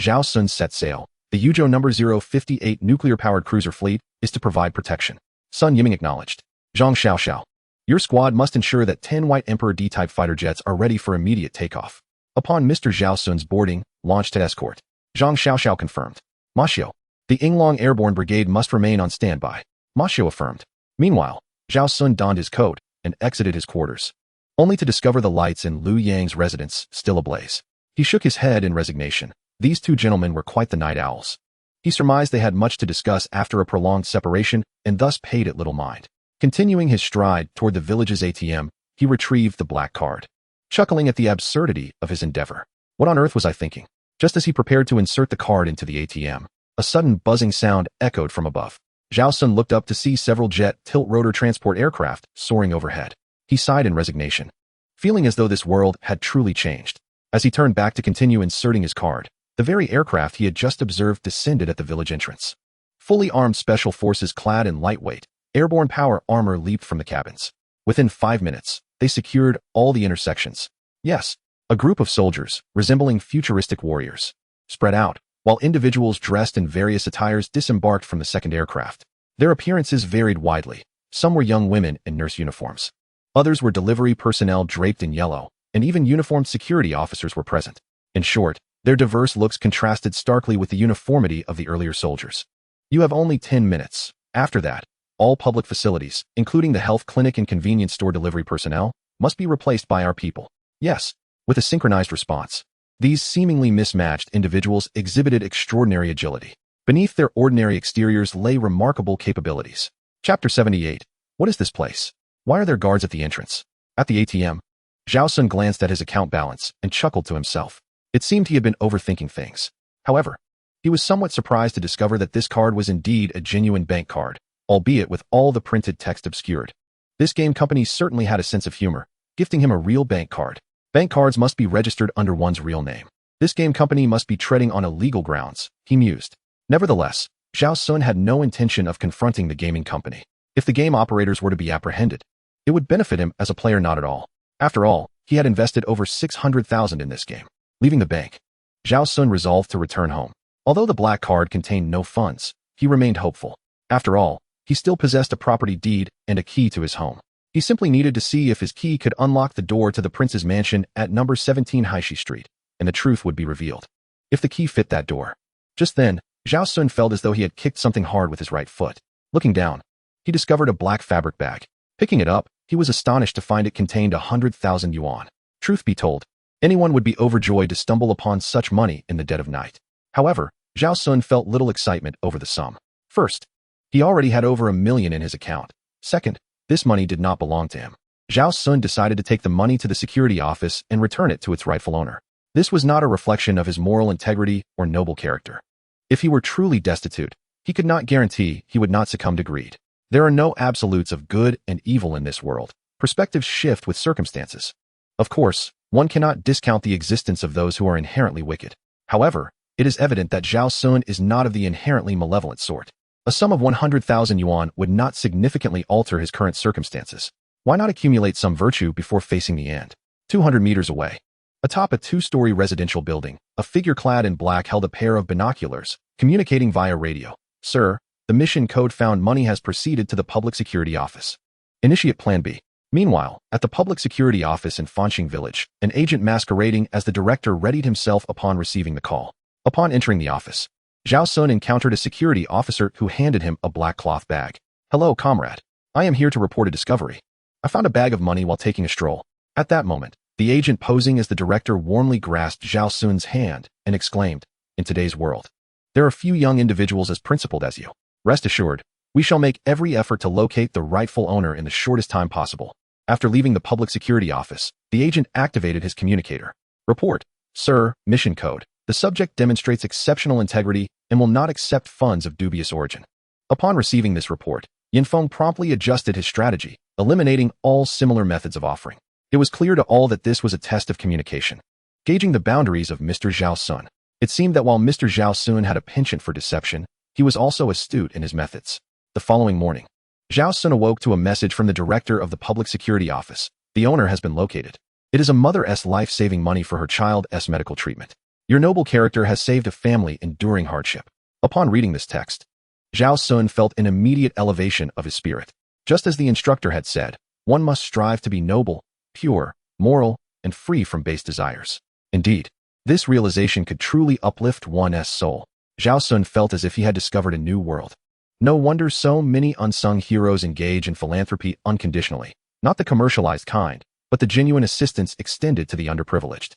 Speaker 1: Zhao Xun set sail, the Yuzhou No. 058 nuclear-powered cruiser fleet is to provide protection. Sun Yiming acknowledged. Zhang Xiaoxiao, your squad must ensure that 10 White Emperor D-type fighter jets are ready for immediate takeoff. Upon Mr. Zhao Xun's boarding, launch to escort. Zhang Xiaoxiao confirmed. Ma Xiu, the Yinglong Airborne Brigade must remain on standby. Ma Xiu affirmed. Meanwhile, Zhao Xun donned his coat and exited his quarters, only to discover the lights in Liu Yang's residence still ablaze. He shook his head in resignation. These two gentlemen were quite the night owls. He surmised they had much to discuss after a prolonged separation and thus paid it little mind. Continuing his stride toward the village's ATM, he retrieved the black card, chuckling at the absurdity of his endeavor. What on earth was I thinking? Just as he prepared to insert the card into the ATM, a sudden buzzing sound echoed from above. Zhao Xun looked up to see several jet tilt-rotor transport aircraft soaring overhead. He sighed in resignation, feeling as though this world had truly changed. As he turned back to continue inserting his card, the very aircraft he had just observed descended at the village entrance. Fully armed special forces clad in lightweight, airborne power armor leaped from the cabins. Within 5 minutes, they secured all the intersections. Yes, a group of soldiers, resembling futuristic warriors, spread out, while individuals dressed in various attires disembarked from the second aircraft. Their appearances varied widely. Some were young women in nurse uniforms. Others were delivery personnel draped in yellow, and even uniformed security officers were present. In short, their diverse looks contrasted starkly with the uniformity of the earlier soldiers. You have only 10 minutes. After that, all public facilities, including the health clinic and convenience store delivery personnel, must be replaced by our people. Yes, with a synchronized response. These seemingly mismatched individuals exhibited extraordinary agility. Beneath their ordinary exteriors lay remarkable capabilities. Chapter 78. What is this place? Why are there guards at the entrance? At the ATM, Zhao Xun glanced at his account balance and chuckled to himself. It seemed he had been overthinking things. However, he was somewhat surprised to discover that this card was indeed a genuine bank card, albeit with all the printed text obscured. This game company certainly had a sense of humor, gifting him a real bank card. Bank cards must be registered under one's real name. This game company must be treading on illegal grounds, he mused. Nevertheless, Zhao Xun had no intention of confronting the gaming company. If the game operators were to be apprehended, it would benefit him as a player not at all. After all, he had invested over 600,000 in this game. Leaving the bank, Zhao Xun resolved to return home. Although the black card contained no funds, he remained hopeful. After all, he still possessed a property deed and a key to his home. He simply needed to see if his key could unlock the door to the prince's mansion at number 17 Haishi Street, and the truth would be revealed. If the key fit that door. Just then, Zhao Xun felt as though he had kicked something hard with his right foot. Looking down, he discovered a black fabric bag. Picking it up, he was astonished to find it contained 100,000 yuan. Truth be told, anyone would be overjoyed to stumble upon such money in the dead of night. However, Zhao Xun felt little excitement over the sum. First, he already had over 1 million in his account. Second, this money did not belong to him. Zhao Xun decided to take the money to the security office and return it to its rightful owner. This was not a reflection of his moral integrity or noble character. If he were truly destitute, he could not guarantee he would not succumb to greed. There are no absolutes of good and evil in this world. Perspectives shift with circumstances. Of course, one cannot discount the existence of those who are inherently wicked. However, it is evident that Zhao Xun is not of the inherently malevolent sort. A sum of 100,000 yuan would not significantly alter his current circumstances. Why not accumulate some virtue before facing the end? 200 meters away, atop a 2-story residential building, a figure clad in black held a pair of binoculars, communicating via radio. Sir, the mission code found money has proceeded to the public security office. Initiate Plan B. Meanwhile, at the public security office in Fanqing village, an agent masquerading as the director readied himself upon receiving the call. Upon entering the office, Zhao Xun encountered a security officer who handed him a black cloth bag. Hello, comrade. I am here to report a discovery. I found a bag of money while taking a stroll. At that moment, the agent posing as the director warmly grasped Zhao Xun's hand and exclaimed, in today's world, there are few young individuals as principled as you. Rest assured, we shall make every effort to locate the rightful owner in the shortest time possible. After leaving the public security office, the agent activated his communicator. Report, sir, mission code. The subject demonstrates exceptional integrity and will not accept funds of dubious origin. Upon receiving this report, Yinfeng promptly adjusted his strategy, eliminating all similar methods of offering. It was clear to all that this was a test of communication. Gauging the boundaries of Mr. Zhao Xun, it seemed that while Mr. Zhao Xun had a penchant for deception, he was also astute in his methods. The following morning, Zhao Xun awoke to a message from the director of the public security office. The owner has been located. It is a mother's life-saving money for her child's medical treatment. Your noble character has saved a family enduring hardship. Upon reading this text, Zhao Xun felt an immediate elevation of his spirit. Just as the instructor had said, one must strive to be noble, pure, moral, and free from base desires. Indeed, this realization could truly uplift one's soul. Zhao Xun felt as if he had discovered a new world. No wonder so many unsung heroes engage in philanthropy unconditionally, not the commercialized kind, but the genuine assistance extended to the underprivileged.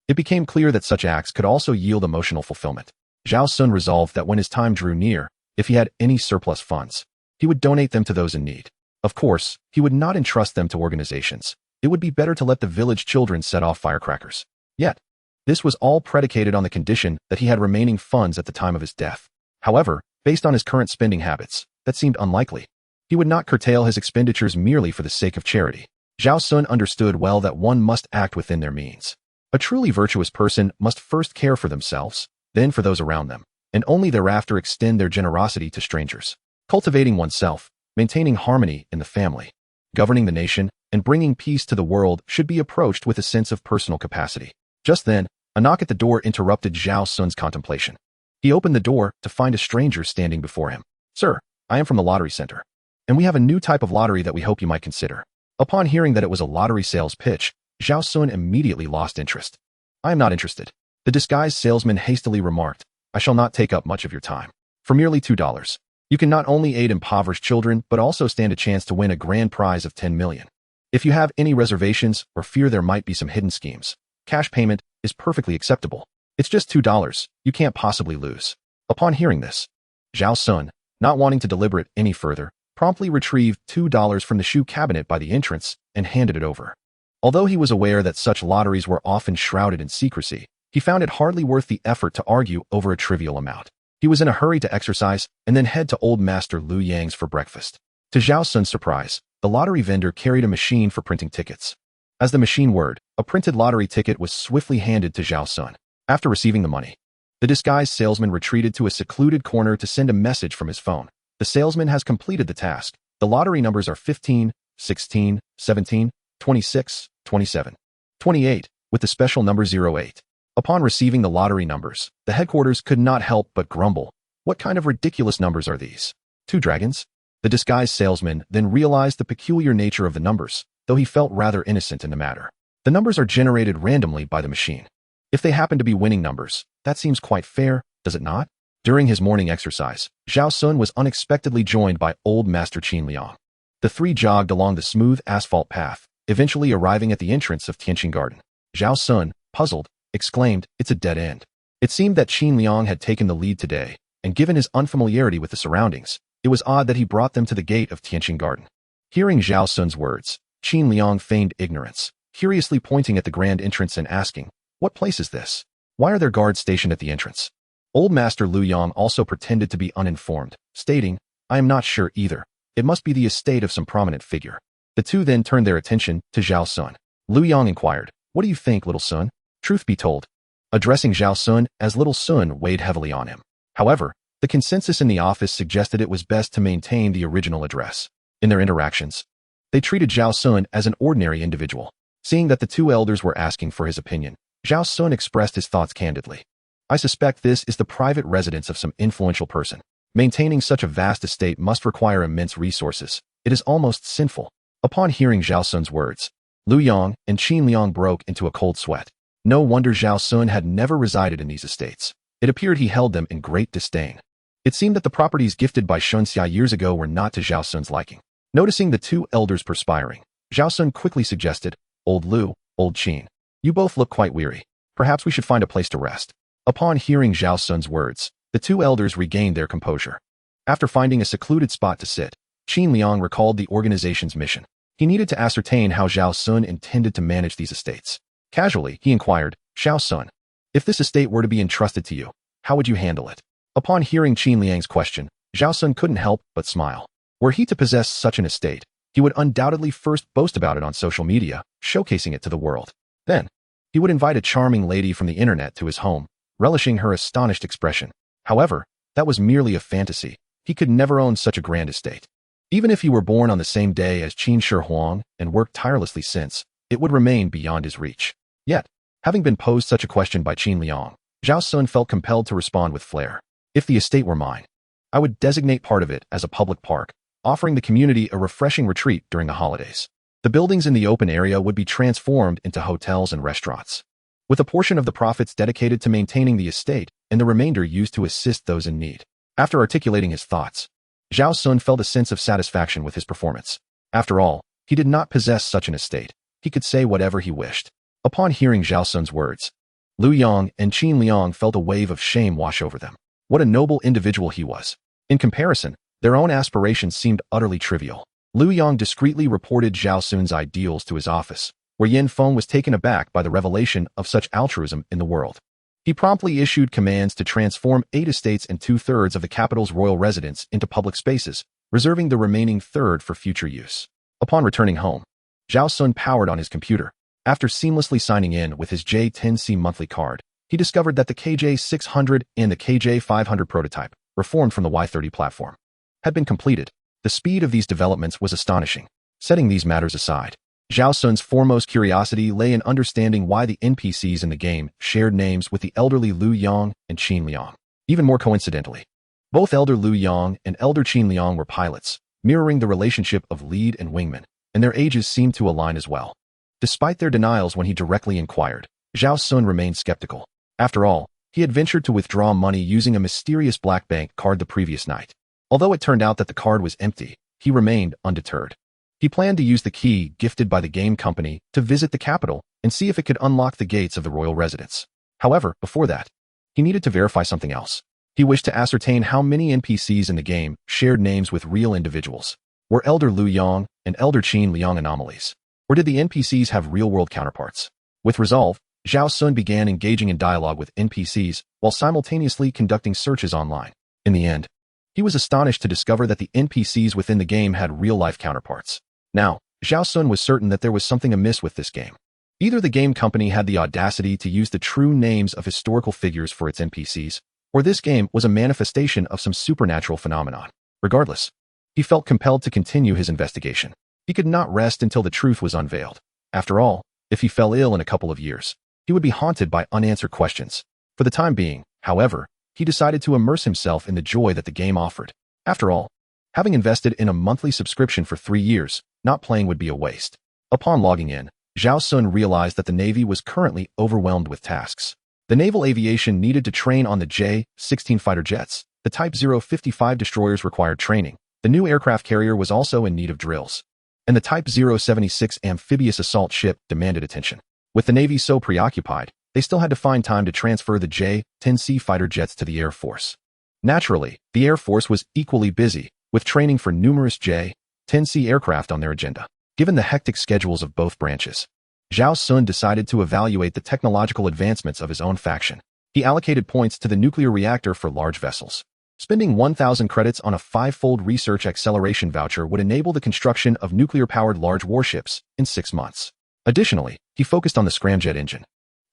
Speaker 1: It became clear that such acts could also yield emotional fulfillment. Zhao Xun resolved that when his time drew near, if he had any surplus funds, he would donate them to those in need. Of course, he would not entrust them to organizations. It would be better to let the village children set off firecrackers. Yet, this was all predicated on the condition that he had remaining funds at the time of his death. However, based on his current spending habits, that seemed unlikely. He would not curtail his expenditures merely for the sake of charity. Zhao Xun understood well that one must act within their means. A truly virtuous person must first care for themselves, then for those around them, and only thereafter extend their generosity to strangers. Cultivating oneself, maintaining harmony in the family, governing the nation, and bringing peace to the world should be approached with a sense of personal capacity. Just then, a knock at the door interrupted Zhao Xun's contemplation. He opened the door to find a stranger standing before him. Sir, I am from the lottery center, and we have a new type of lottery that we hope you might consider. Upon hearing that it was a lottery sales pitch, Zhao Xun immediately lost interest. I am not interested. The disguised salesman hastily remarked, I shall not take up much of your time. For merely $2, you can not only aid impoverished children, but also stand a chance to win a grand prize of 10 million. If you have any reservations or fear there might be some hidden schemes, cash payment is perfectly acceptable. It's just $2, you can't possibly lose. Upon hearing this, Zhao Xun, not wanting to deliberate any further, promptly retrieved $2 from the shoe cabinet by the entrance and handed it over. Although he was aware that such lotteries were often shrouded in secrecy, he found it hardly worth the effort to argue over a trivial amount. He was in a hurry to exercise and then head to old master Liu Yang's for breakfast. To Zhao Xun's surprise, the lottery vendor carried a machine for printing tickets. As the machine whirred, a printed lottery ticket was swiftly handed to Zhao Xun. After receiving the money, the disguised salesman retreated to a secluded corner to send a message from his phone. The salesman has completed the task. The lottery numbers are 15, 16, 17, 26, 27, 28, with the special number 08. Upon receiving the lottery numbers, the headquarters could not help but grumble. What kind of ridiculous numbers are these? 2 dragons? The disguised salesman then realized the peculiar nature of the numbers, though he felt rather innocent in the matter. The numbers are generated randomly by the machine. If they happen to be winning numbers, that seems quite fair, does it not? During his morning exercise, Zhao Xun was unexpectedly joined by old Master Qin Liang. The three jogged along the smooth asphalt path, eventually arriving at the entrance of Tianqin Garden. Zhao Xun, puzzled, exclaimed, "It's a dead end." It seemed that Qin Liang had taken the lead today, and given his unfamiliarity with the surroundings, it was odd that he brought them to the gate of Tianqin Garden. Hearing Zhao Xun's words, Qin Liang feigned ignorance, curiously pointing at the grand entrance and asking, "What place is this? Why are there guards stationed at the entrance?" Old Master Lu Yang also pretended to be uninformed, stating, "I am not sure either. It must be the estate of some prominent figure." The two then turned their attention to Zhao Xun. Lu Yang inquired, "What do you think, little Sun?" Truth be told, addressing Zhao Xun as little Sun weighed heavily on him. However, the consensus in the office suggested it was best to maintain the original address. In their interactions, they treated Zhao Xun as an ordinary individual. Seeing that the two elders were asking for his opinion, Zhao Xun expressed his thoughts candidly. "I suspect this is the private residence of some influential person. Maintaining such a vast estate must require immense resources. It is almost sinful." Upon hearing Zhao Xun's words, Lu Yang and Qin Liang broke into a cold sweat. No wonder Zhao Xun had never resided in these estates. It appeared he held them in great disdain. It seemed that the properties gifted by Shunxia years ago were not to Zhao Xun's liking. Noticing the two elders perspiring, Zhao Xun quickly suggested, "Old Lu, old Qin, you both look quite weary. Perhaps we should find a place to rest." Upon hearing Zhao Xun's words, the two elders regained their composure. After finding a secluded spot to sit, Qin Liang recalled the organization's mission. He needed to ascertain how Zhao Xun intended to manage these estates. Casually, he inquired, "Zhao Xun, if this estate were to be entrusted to you, how would you handle it?" Upon hearing Qin Liang's question, Zhao Xun couldn't help but smile. Were he to possess such an estate, he would undoubtedly first boast about it on social media, showcasing it to the world. Then, he would invite a charming lady from the internet to his home, relishing her astonished expression. However, that was merely a fantasy. He could never own such a grand estate. Even if he were born on the same day as Qin Shi Huang and worked tirelessly since, it would remain beyond his reach. Yet, having been posed such a question by Qin Liang, Zhao Xun felt compelled to respond with flair. "If the estate were mine, I would designate part of it as a public park, offering the community a refreshing retreat during the holidays. The buildings in the open area would be transformed into hotels and restaurants, with a portion of the profits dedicated to maintaining the estate and the remainder used to assist those in need." After articulating his thoughts, Zhao Xun felt a sense of satisfaction with his performance. After all, he did not possess such an estate. He could say whatever he wished. Upon hearing Zhao Xun's words, Lu Yang and Qin Liang felt a wave of shame wash over them. What a noble individual he was. In comparison, their own aspirations seemed utterly trivial. Lu Yang discreetly reported Zhao Xun's ideals to his office, where Yin Feng was taken aback by the revelation of such altruism in the world. He promptly issued commands to transform 8 estates and 2/3 of the capital's royal residence into public spaces, reserving the remaining third for future use. Upon returning home, Zhao Xun powered on his computer. After seamlessly signing in with his J10C monthly card, he discovered that the KJ600 and the KJ500 prototype, reformed from the Y30 platform, had been completed. The speed of these developments was astonishing. Setting these matters aside, Zhao Xun's foremost curiosity lay in understanding why the NPCs in the game shared names with the elderly Lu Yang and Qin Liang. Even more coincidentally, both Elder Lu Yang and Elder Qin Liang were pilots, mirroring the relationship of lead and wingman, and their ages seemed to align as well. Despite their denials when he directly inquired, Zhao Xun remained skeptical. After all, he had ventured to withdraw money using a mysterious black bank card the previous night. Although it turned out that the card was empty, he remained undeterred. He planned to use the key gifted by the game company to visit the capital and see if it could unlock the gates of the royal residence. However, before that, he needed to verify something else. He wished to ascertain how many NPCs in the game shared names with real individuals. Were Elder Lu Yang and Elder Qin Liang anomalies? Or did the NPCs have real-world counterparts? With resolve, Zhao Xun began engaging in dialogue with NPCs while simultaneously conducting searches online. In the end, he was astonished to discover that the NPCs within the game had real-life counterparts. Now, Zhao Xun was certain that there was something amiss with this game. Either the game company had the audacity to use the true names of historical figures for its NPCs, or this game was a manifestation of some supernatural phenomenon. Regardless, he felt compelled to continue his investigation. He could not rest until the truth was unveiled. After all, if he fell ill in a couple of years, he would be haunted by unanswered questions. For the time being, however, he decided to immerse himself in the joy that the game offered. After all, having invested in a monthly subscription for 3 years, not playing would be a waste. Upon logging in, Zhao Xun realized that the Navy was currently overwhelmed with tasks. The naval aviation needed to train on the J-16 fighter jets. The Type 055 destroyers required training. The new aircraft carrier was also in need of drills. And the Type 076 amphibious assault ship demanded attention. With the Navy so preoccupied, they still had to find time to transfer the J-10C fighter jets to the Air Force. Naturally, the Air Force was equally busy, with training for numerous J-10C aircraft on their agenda. Given the hectic schedules of both branches, Zhao Xun decided to evaluate the technological advancements of his own faction. He allocated points to the nuclear reactor for large vessels. Spending 1,000 credits on a 5-fold research acceleration voucher would enable the construction of nuclear-powered large warships in 6 months. Additionally, he focused on the scramjet engine,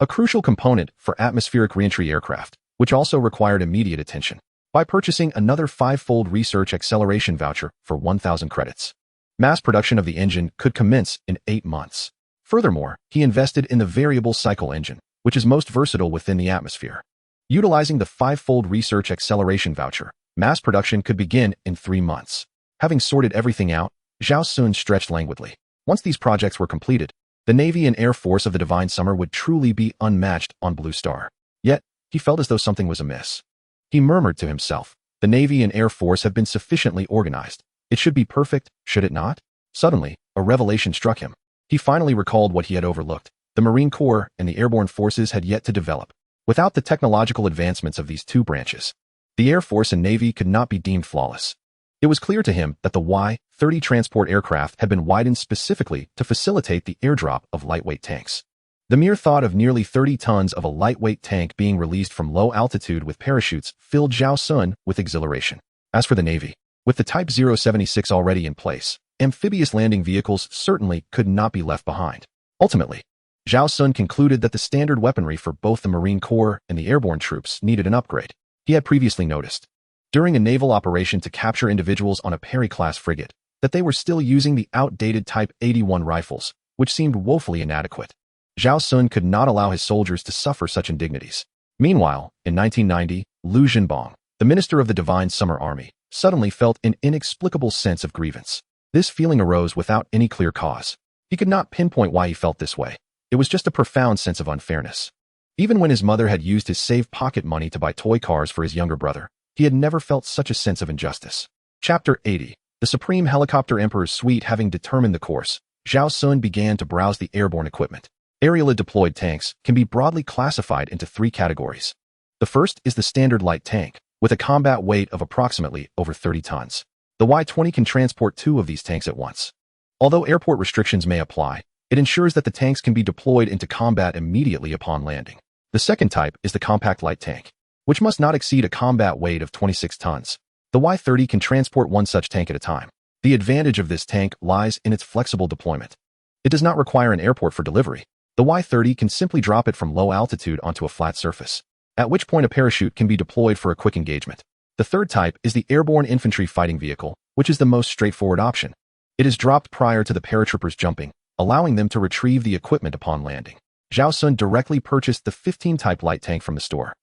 Speaker 1: a crucial component for atmospheric reentry aircraft, which also required immediate attention. By purchasing another 5-fold research acceleration voucher for 1,000 credits, mass production of the engine could commence in 8 months. Furthermore, he invested in the variable cycle engine, which is most versatile within the atmosphere. Utilizing the 5-fold research acceleration voucher, mass production could begin in 3 months. Having sorted everything out, Zhao Xun stretched languidly. Once these projects were completed, the Navy and Air Force of the Divine Summer would truly be unmatched on Blue Star. Yet, he felt as though something was amiss. He murmured to himself, the Navy and Air Force have been sufficiently organized. It should be perfect, should it not? Suddenly, a revelation struck him. He finally recalled what he had overlooked. The Marine Corps and the airborne forces had yet to develop. Without the technological advancements of these two branches, the Air Force and Navy could not be deemed flawless. It was clear to him that the Y-30 transport aircraft had been widened specifically to facilitate the airdrop of lightweight tanks. The mere thought of nearly 30 tons of a lightweight tank being released from low altitude with parachutes filled Zhao Xun with exhilaration. As for the Navy, with the Type 076 already in place, amphibious landing vehicles certainly could not be left behind. Ultimately, Zhao Xun concluded that the standard weaponry for both the Marine Corps and the airborne troops needed an upgrade. He had previously noticed, during a naval operation to capture individuals on a Perry-class frigate, that they were still using the outdated Type 81 rifles, which seemed woefully inadequate. Zhao Xun could not allow his soldiers to suffer such indignities. Meanwhile, in 1990, Liu Zhenbong, the minister of the Divine Summer Army, suddenly felt an inexplicable sense of grievance. This feeling arose without any clear cause. He could not pinpoint why he felt this way. It was just a profound sense of unfairness. Even when his mother had used his saved pocket money to buy toy cars for his younger brother, he had never felt such a sense of injustice. Chapter 80. The Supreme Helicopter Emperor's suite having determined the course, Zhao Xun began to browse the airborne equipment. Aerially deployed tanks can be broadly classified into 3 categories. The first is the standard light tank, with a combat weight of approximately over 30 tons. The Y-20 can transport 2 of these tanks at once. Although airport restrictions may apply, it ensures that the tanks can be deployed into combat immediately upon landing. The second type is the compact light tank, which must not exceed a combat weight of 26 tons. The Y-30 can transport 1 such tank at a time. The advantage of this tank lies in its flexible deployment. It does not require an airport for delivery. The Y-30 can simply drop it from low altitude onto a flat surface, at which point a parachute can be deployed for a quick engagement. The third type is the airborne infantry fighting vehicle, which is the most straightforward option. It is dropped prior to the paratroopers jumping, allowing them to retrieve the equipment upon landing. Zhao Xun directly purchased the 15-type light tank from the store.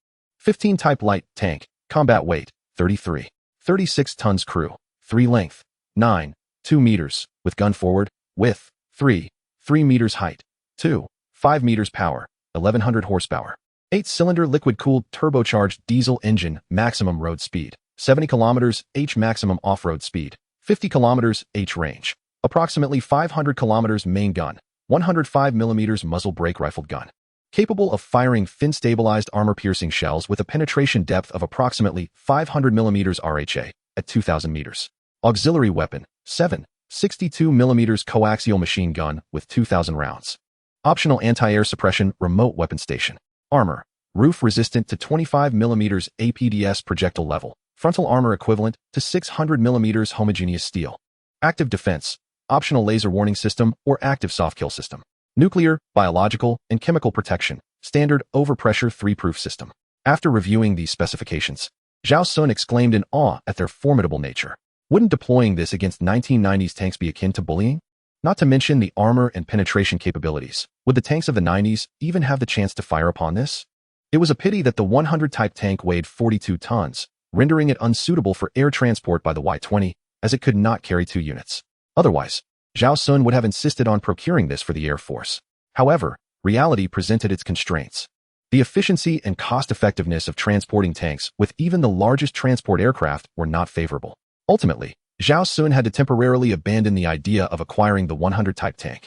Speaker 1: 15-type light tank, combat weight, 33. 36 tons crew, 3 length, 9, 2 meters, with gun forward, width, 3 meters height, 2, 5 meters power, 1100 horsepower. 8-cylinder liquid-cooled turbocharged diesel engine, maximum road speed, 70 kilometers h maximum off-road speed, 50 kilometers h range, approximately 500 kilometers main gun, 105 millimeters muzzle brake rifled gun. Capable of firing fin-stabilized armor-piercing shells with a penetration depth of approximately 500 millimeters RHA at 2,000 meters. Auxiliary weapon, 7, 62 millimeters coaxial machine gun with 2,000 rounds. Optional anti-air suppression remote weapon station. Armor, roof resistant to 25 millimeters APDS projectile level. Frontal armor equivalent to 600 millimeters homogeneous steel. Active defense, optional laser warning system or active soft kill system. Nuclear, biological, and chemical protection, standard overpressure 3-proof system. After reviewing these specifications, Zhao Xun exclaimed in awe at their formidable nature. Wouldn't deploying this against 1990s tanks be akin to bullying? Not to mention the armor and penetration capabilities. Would the tanks of the 90s even have the chance to fire upon this? It was a pity that the 100-type tank weighed 42 tons, rendering it unsuitable for air transport by the Y-20, as it could not carry 2 units. Otherwise, Zhao Xun would have insisted on procuring this for the Air Force. However, reality presented its constraints. The efficiency and cost-effectiveness of transporting tanks with even the largest transport aircraft were not favorable. Ultimately, Zhao Xun had to temporarily abandon the idea of acquiring the 100-type tank.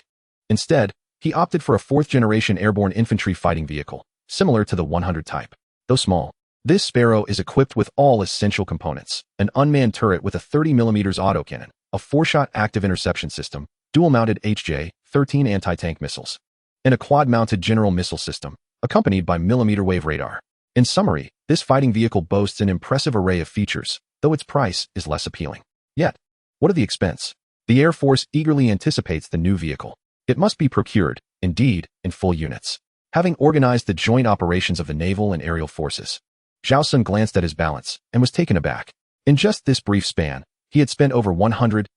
Speaker 1: Instead, he opted for a 4th-generation airborne infantry fighting vehicle, similar to the 100 type. Though small, this Sparrow is equipped with all essential components: an unmanned turret with a 30mm autocannon, a 4-shot active interception system, dual-mounted HJ-13 anti-tank missiles, and a quad-mounted general missile system, accompanied by millimeter-wave radar. In summary, this fighting vehicle boasts an impressive array of features, though its price is less appealing. Yet, what of the expense? The Air Force eagerly anticipates the new vehicle. It must be procured, indeed, in full units. Having organized the joint operations of the naval and aerial forces, Zhao Xun glanced at his balance and was taken aback. In just this brief span, he had spent over 100,000.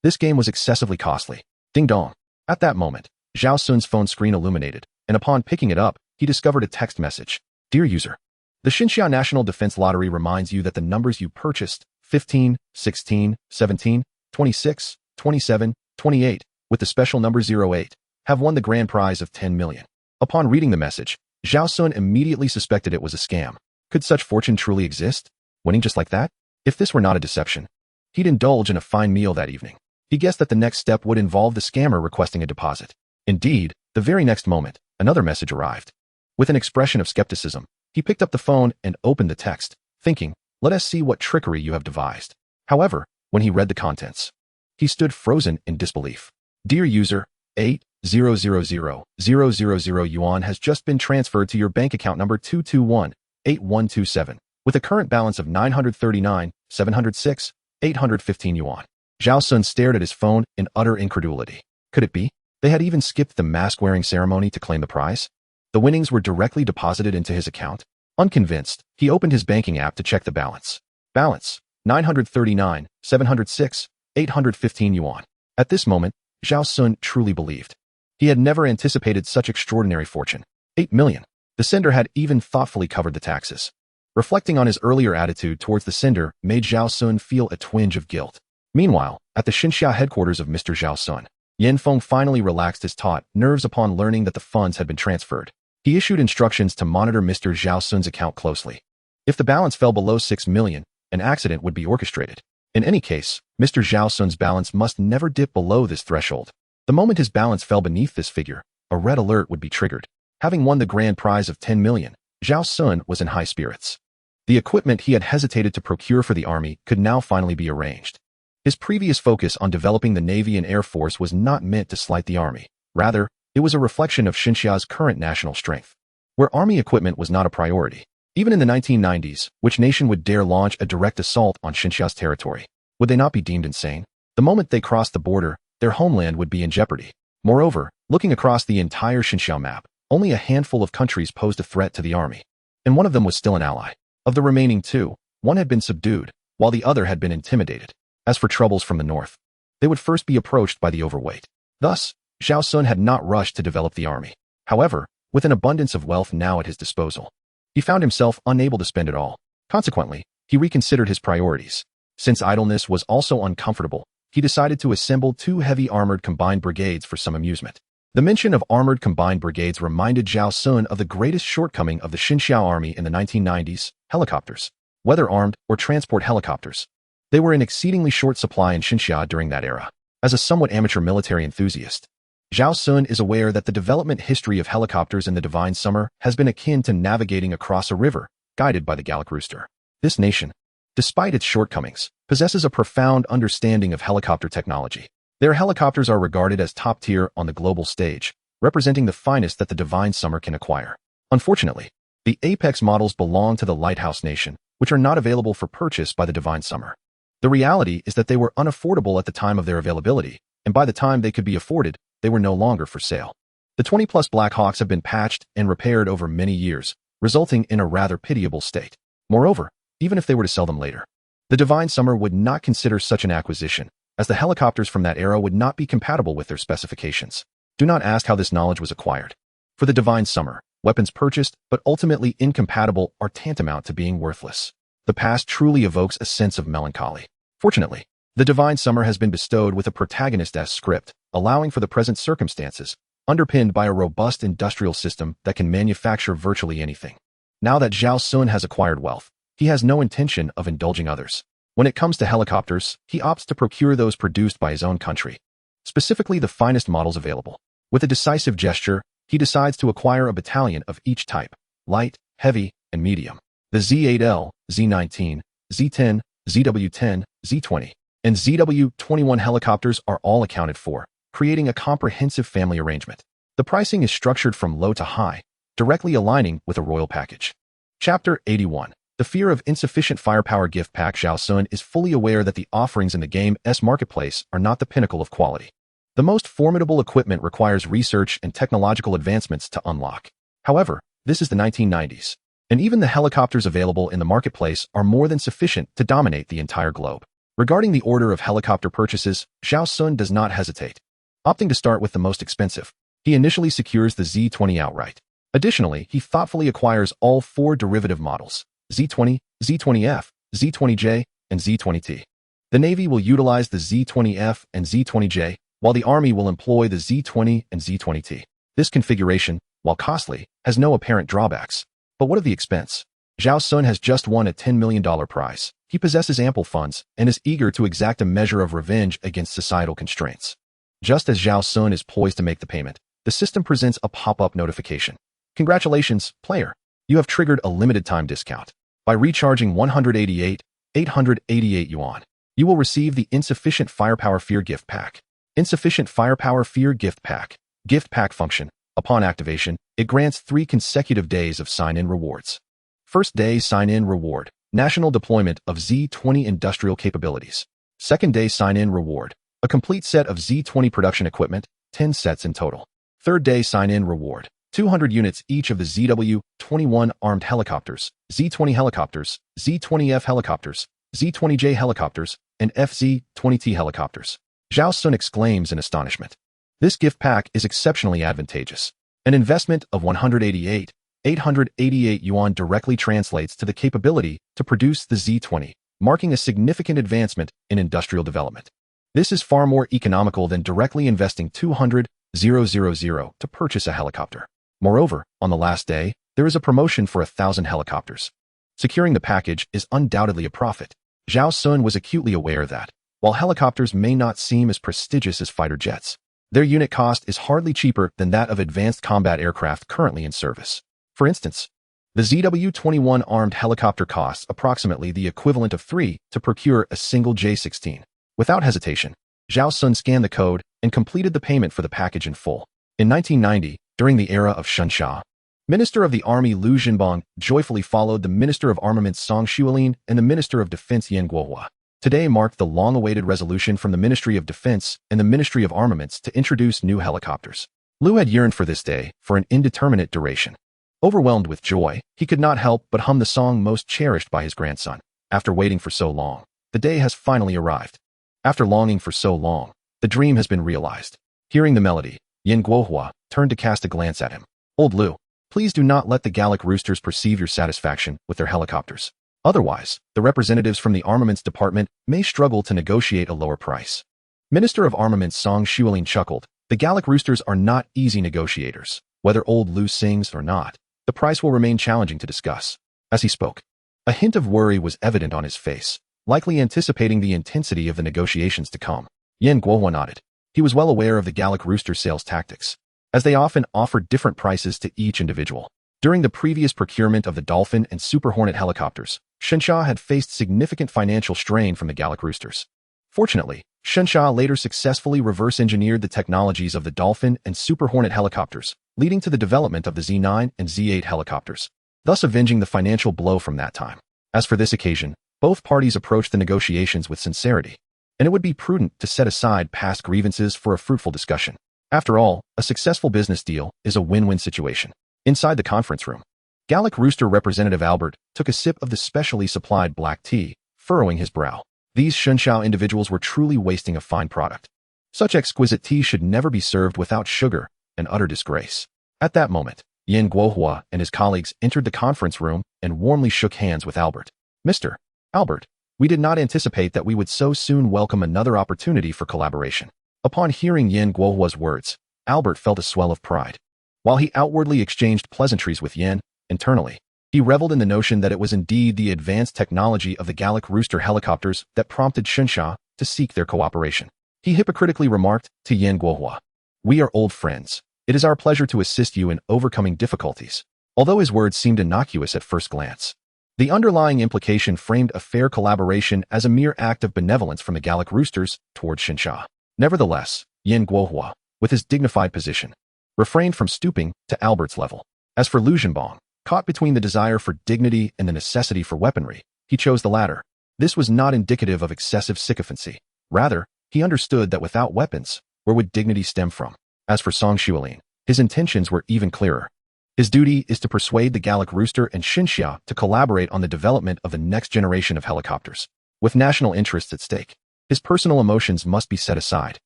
Speaker 1: This game was excessively costly. Ding dong. At that moment, Zhao Xun's phone screen illuminated, and upon picking it up, he discovered a text message. Dear user, the Xinxia National Defense Lottery reminds you that the numbers you purchased, 15, 16, 17, 26, 27, 28, with the special number 08, have won the grand prize of 10 million. Upon reading the message, Zhao Xun immediately suspected it was a scam. Could such fortune truly exist? Winning just like that? If this were not a deception, he'd indulge in a fine meal that evening. He guessed that the next step would involve the scammer requesting a deposit. Indeed, the very next moment, another message arrived. With an expression of skepticism, he picked up the phone and opened the text, thinking, let us see what trickery you have devised. However, when he read the contents, he stood frozen in disbelief. Dear user, 8,000,000 yuan has just been transferred to your bank account number 221-8127, with a current balance of 939,706,815 yuan. Zhao Xun stared at his phone in utter incredulity. Could it be? They had even skipped the mask-wearing ceremony to claim the prize? The winnings were directly deposited into his account? Unconvinced, he opened his banking app to check the balance. Balance, 939,706,815 yuan. At this moment, Zhao Xun truly believed. He had never anticipated such extraordinary fortune. 8 million. The sender had even thoughtfully covered the taxes. Reflecting on his earlier attitude towards the sender made Zhao Xun feel a twinge of guilt. Meanwhile, at the Xinxia headquarters of Mr. Zhao Xun, Yanfeng finally relaxed his taut nerves upon learning that the funds had been transferred. He issued instructions to monitor Mr. Zhao Xun's account closely. If the balance fell below 6 million, an accident would be orchestrated. In any case, Mr. Zhao Xun's balance must never dip below this threshold. The moment his balance fell beneath this figure, a red alert would be triggered. Having won the grand prize of 10 million, Zhao Xun was in high spirits. The equipment he had hesitated to procure for the army could now finally be arranged. His previous focus on developing the Navy and Air Force was not meant to slight the army. Rather, it was a reflection of Xinxia's current national strength. Where army equipment was not a priority, even in the 1990s, which nation would dare launch a direct assault on Xinxia's territory? Would they not be deemed insane? The moment they crossed the border, their homeland would be in jeopardy. Moreover, looking across the entire Xinxia map, only a handful of countries posed a threat to the army, and one of them was still an ally. Of the remaining two, one had been subdued, while the other had been intimidated. As for troubles from the north, they would first be approached by the overweight. Thus, Zhao Xun had not rushed to develop the army. However, with an abundance of wealth now at his disposal, he found himself unable to spend it all. Consequently, he reconsidered his priorities. Since idleness was also uncomfortable, he decided to assemble 2 heavy armored combined brigades for some amusement. The mention of armored combined brigades reminded Zhao Xun of the greatest shortcoming of the Xinxia army in the 1990s, helicopters. Whether armed or transport helicopters, they were in exceedingly short supply in Xinxia during that era. As a somewhat amateur military enthusiast, Zhao Xun is aware that the development history of helicopters in the Divine Summer has been akin to navigating across a river, guided by the Galactic rooster. This nation, despite its shortcomings, possesses a profound understanding of helicopter technology. Their helicopters are regarded as top tier on the global stage, representing the finest that the Divine Summer can acquire. Unfortunately, the Apex models belong to the Lighthouse Nation, which are not available for purchase by the Divine Summer. The reality is that they were unaffordable at the time of their availability, and by the time they could be afforded, they were no longer for sale. The 20-plus Black Hawks have been patched and repaired over many years, resulting in a rather pitiable state. Moreover, even if they were to sell them later, the Divine Summer would not consider such an acquisition, as the helicopters from that era would not be compatible with their specifications. Do not ask how this knowledge was acquired. For the Divine Summer, weapons purchased but ultimately incompatible are tantamount to being worthless. The past truly evokes a sense of melancholy. Fortunately, the Divine Summer has been bestowed with a protagonist-esque script, allowing for the present circumstances, underpinned by a robust industrial system that can manufacture virtually anything. Now that Zhao Xun has acquired wealth, he has no intention of indulging others. When it comes to helicopters, he opts to procure those produced by his own country, specifically the finest models available. With a decisive gesture, he decides to acquire a battalion of each type: light, heavy, and medium. The Z8L, Z19, Z10, ZW10, Z20, and ZW21 helicopters are all accounted for, creating a comprehensive family arrangement. The pricing is structured from low to high, directly aligning with a royal package. Chapter 81. The Fear of Insufficient Firepower Gift Pack. Zhao Xun is fully aware that the offerings in the game's marketplace are not the pinnacle of quality. The most formidable equipment requires research and technological advancements to unlock. However, this is the 1990s, and even the helicopters available in the marketplace are more than sufficient to dominate the entire globe. Regarding the order of helicopter purchases, Zhao Xun does not hesitate, opting to start with the most expensive. He initially secures the Z20 outright. Additionally, he thoughtfully acquires all 4 derivative models: Z20, Z20F, Z20J, and Z20T. The Navy will utilize the Z20F and Z20J, while the Army will employ the Z20 and Z20T. This configuration, while costly, has no apparent drawbacks. But what of the expense? Zhao Xun has just won a $10 million prize. He possesses ample funds and is eager to exact a measure of revenge against societal constraints. Just as Zhao Xun is poised to make the payment, the system presents a pop-up notification. Congratulations, player! You have triggered a limited-time discount. By recharging 888 yuan, you will receive the Insufficient Firepower Fear Gift Pack. Insufficient Firepower Fear Gift Pack. Gift Pack function. Upon activation, it grants 3 consecutive days of sign-in rewards. First day sign-in reward: national deployment of Z20 industrial capabilities. Second day sign-in reward: a complete set of Z20 production equipment, 10 sets in total. Third day sign-in reward: 200 units each of the ZW21 armed helicopters, Z20 helicopters, Z20F helicopters, Z20J helicopters, and FZ20T helicopters. Zhao Xun exclaims in astonishment. This gift pack is exceptionally advantageous. An investment of 888 yuan directly translates to the capability to produce the Z20, marking a significant advancement in industrial development. This is far more economical than directly investing 200,000 to purchase a helicopter. Moreover, on the last day, there is a promotion for 1,000 helicopters. Securing the package is undoubtedly a profit. Zhao Xun was acutely aware that, while helicopters may not seem as prestigious as fighter jets, their unit cost is hardly cheaper than that of advanced combat aircraft currently in service. For instance, the ZW21 armed helicopter costs approximately the equivalent of 3 to procure a single J-16. Without hesitation, Zhao Xun scanned the code and completed the payment for the package in full. In 1990, during the era of Shenxia, Minister of the Army Liu Zhenbang joyfully followed the Minister of Armaments Song Xuelin and the Minister of Defense Yan Guohua. Today marked the long-awaited resolution from the Ministry of Defense and the Ministry of Armaments to introduce new helicopters. Liu had yearned for this day for an indeterminate duration. Overwhelmed with joy, he could not help but hum the song most cherished by his grandson. After waiting for so long, the day has finally arrived. After longing for so long, the dream has been realized. Hearing the melody, Yan Guohua turned to cast a glance at him. Old Liu, please do not let the Galactic Roosters perceive your satisfaction with their helicopters. Otherwise, the representatives from the Armaments Department may struggle to negotiate a lower price. Minister of Armaments Song Xuelin chuckled. The Galactic Roosters are not easy negotiators. Whether old Liu sings or not, the price will remain challenging to discuss. As he spoke, a hint of worry was evident on his face, likely anticipating the intensity of the negotiations to come. Yan Guohua nodded. He was well aware of the Galactic Rooster sales tactics, as they often offered different prices to each individual. During the previous procurement of the Dolphin and Super Hornet helicopters, Shenxia had faced significant financial strain from the Galactic Roosters. Fortunately, Shenxia later successfully reverse-engineered the technologies of the Dolphin and Super Hornet helicopters, leading to the development of the Z9 and Z8 helicopters, thus avenging the financial blow from that time. As for this occasion, both parties approached the negotiations with sincerity, and it would be prudent to set aside past grievances for a fruitful discussion. After all, a successful business deal is a win-win situation. Inside the conference room, Galactic Rooster Representative Albert took a sip of the specially supplied black tea, furrowing his brow. These Shunxiao individuals were truly wasting a fine product. Such exquisite tea should never be served without sugar, an utter disgrace. At that moment, Yan Guohua and his colleagues entered the conference room and warmly shook hands with Albert. Mr. Albert, we did not anticipate that we would so soon welcome another opportunity for collaboration. Upon hearing Yan Guohua's words, Albert felt a swell of pride. While he outwardly exchanged pleasantries with Yan, internally, he reveled in the notion that it was indeed the advanced technology of the Galactic Rooster helicopters that prompted Shunxia to seek their cooperation. He hypocritically remarked to Yan Guohua, "We are old friends. It is our pleasure to assist you in overcoming difficulties." Although his words seemed innocuous at first glance, the underlying implication framed a fair collaboration as a mere act of benevolence from the Galactic Roosters toward Shunxia. Nevertheless, Yan Guohua, with his dignified position, refrained from stooping to Albert's level. As for Lu Zhenbong, caught between the desire for dignity and the necessity for weaponry, he chose the latter. This was not indicative of excessive sycophancy. Rather, he understood that without weapons, where would dignity stem from? As for Song Xuelin, his intentions were even clearer. His duty is to persuade the Galactic Rooster and Xinxia to collaborate on the development of the next generation of helicopters. With national interests at stake, his personal emotions must be set aside.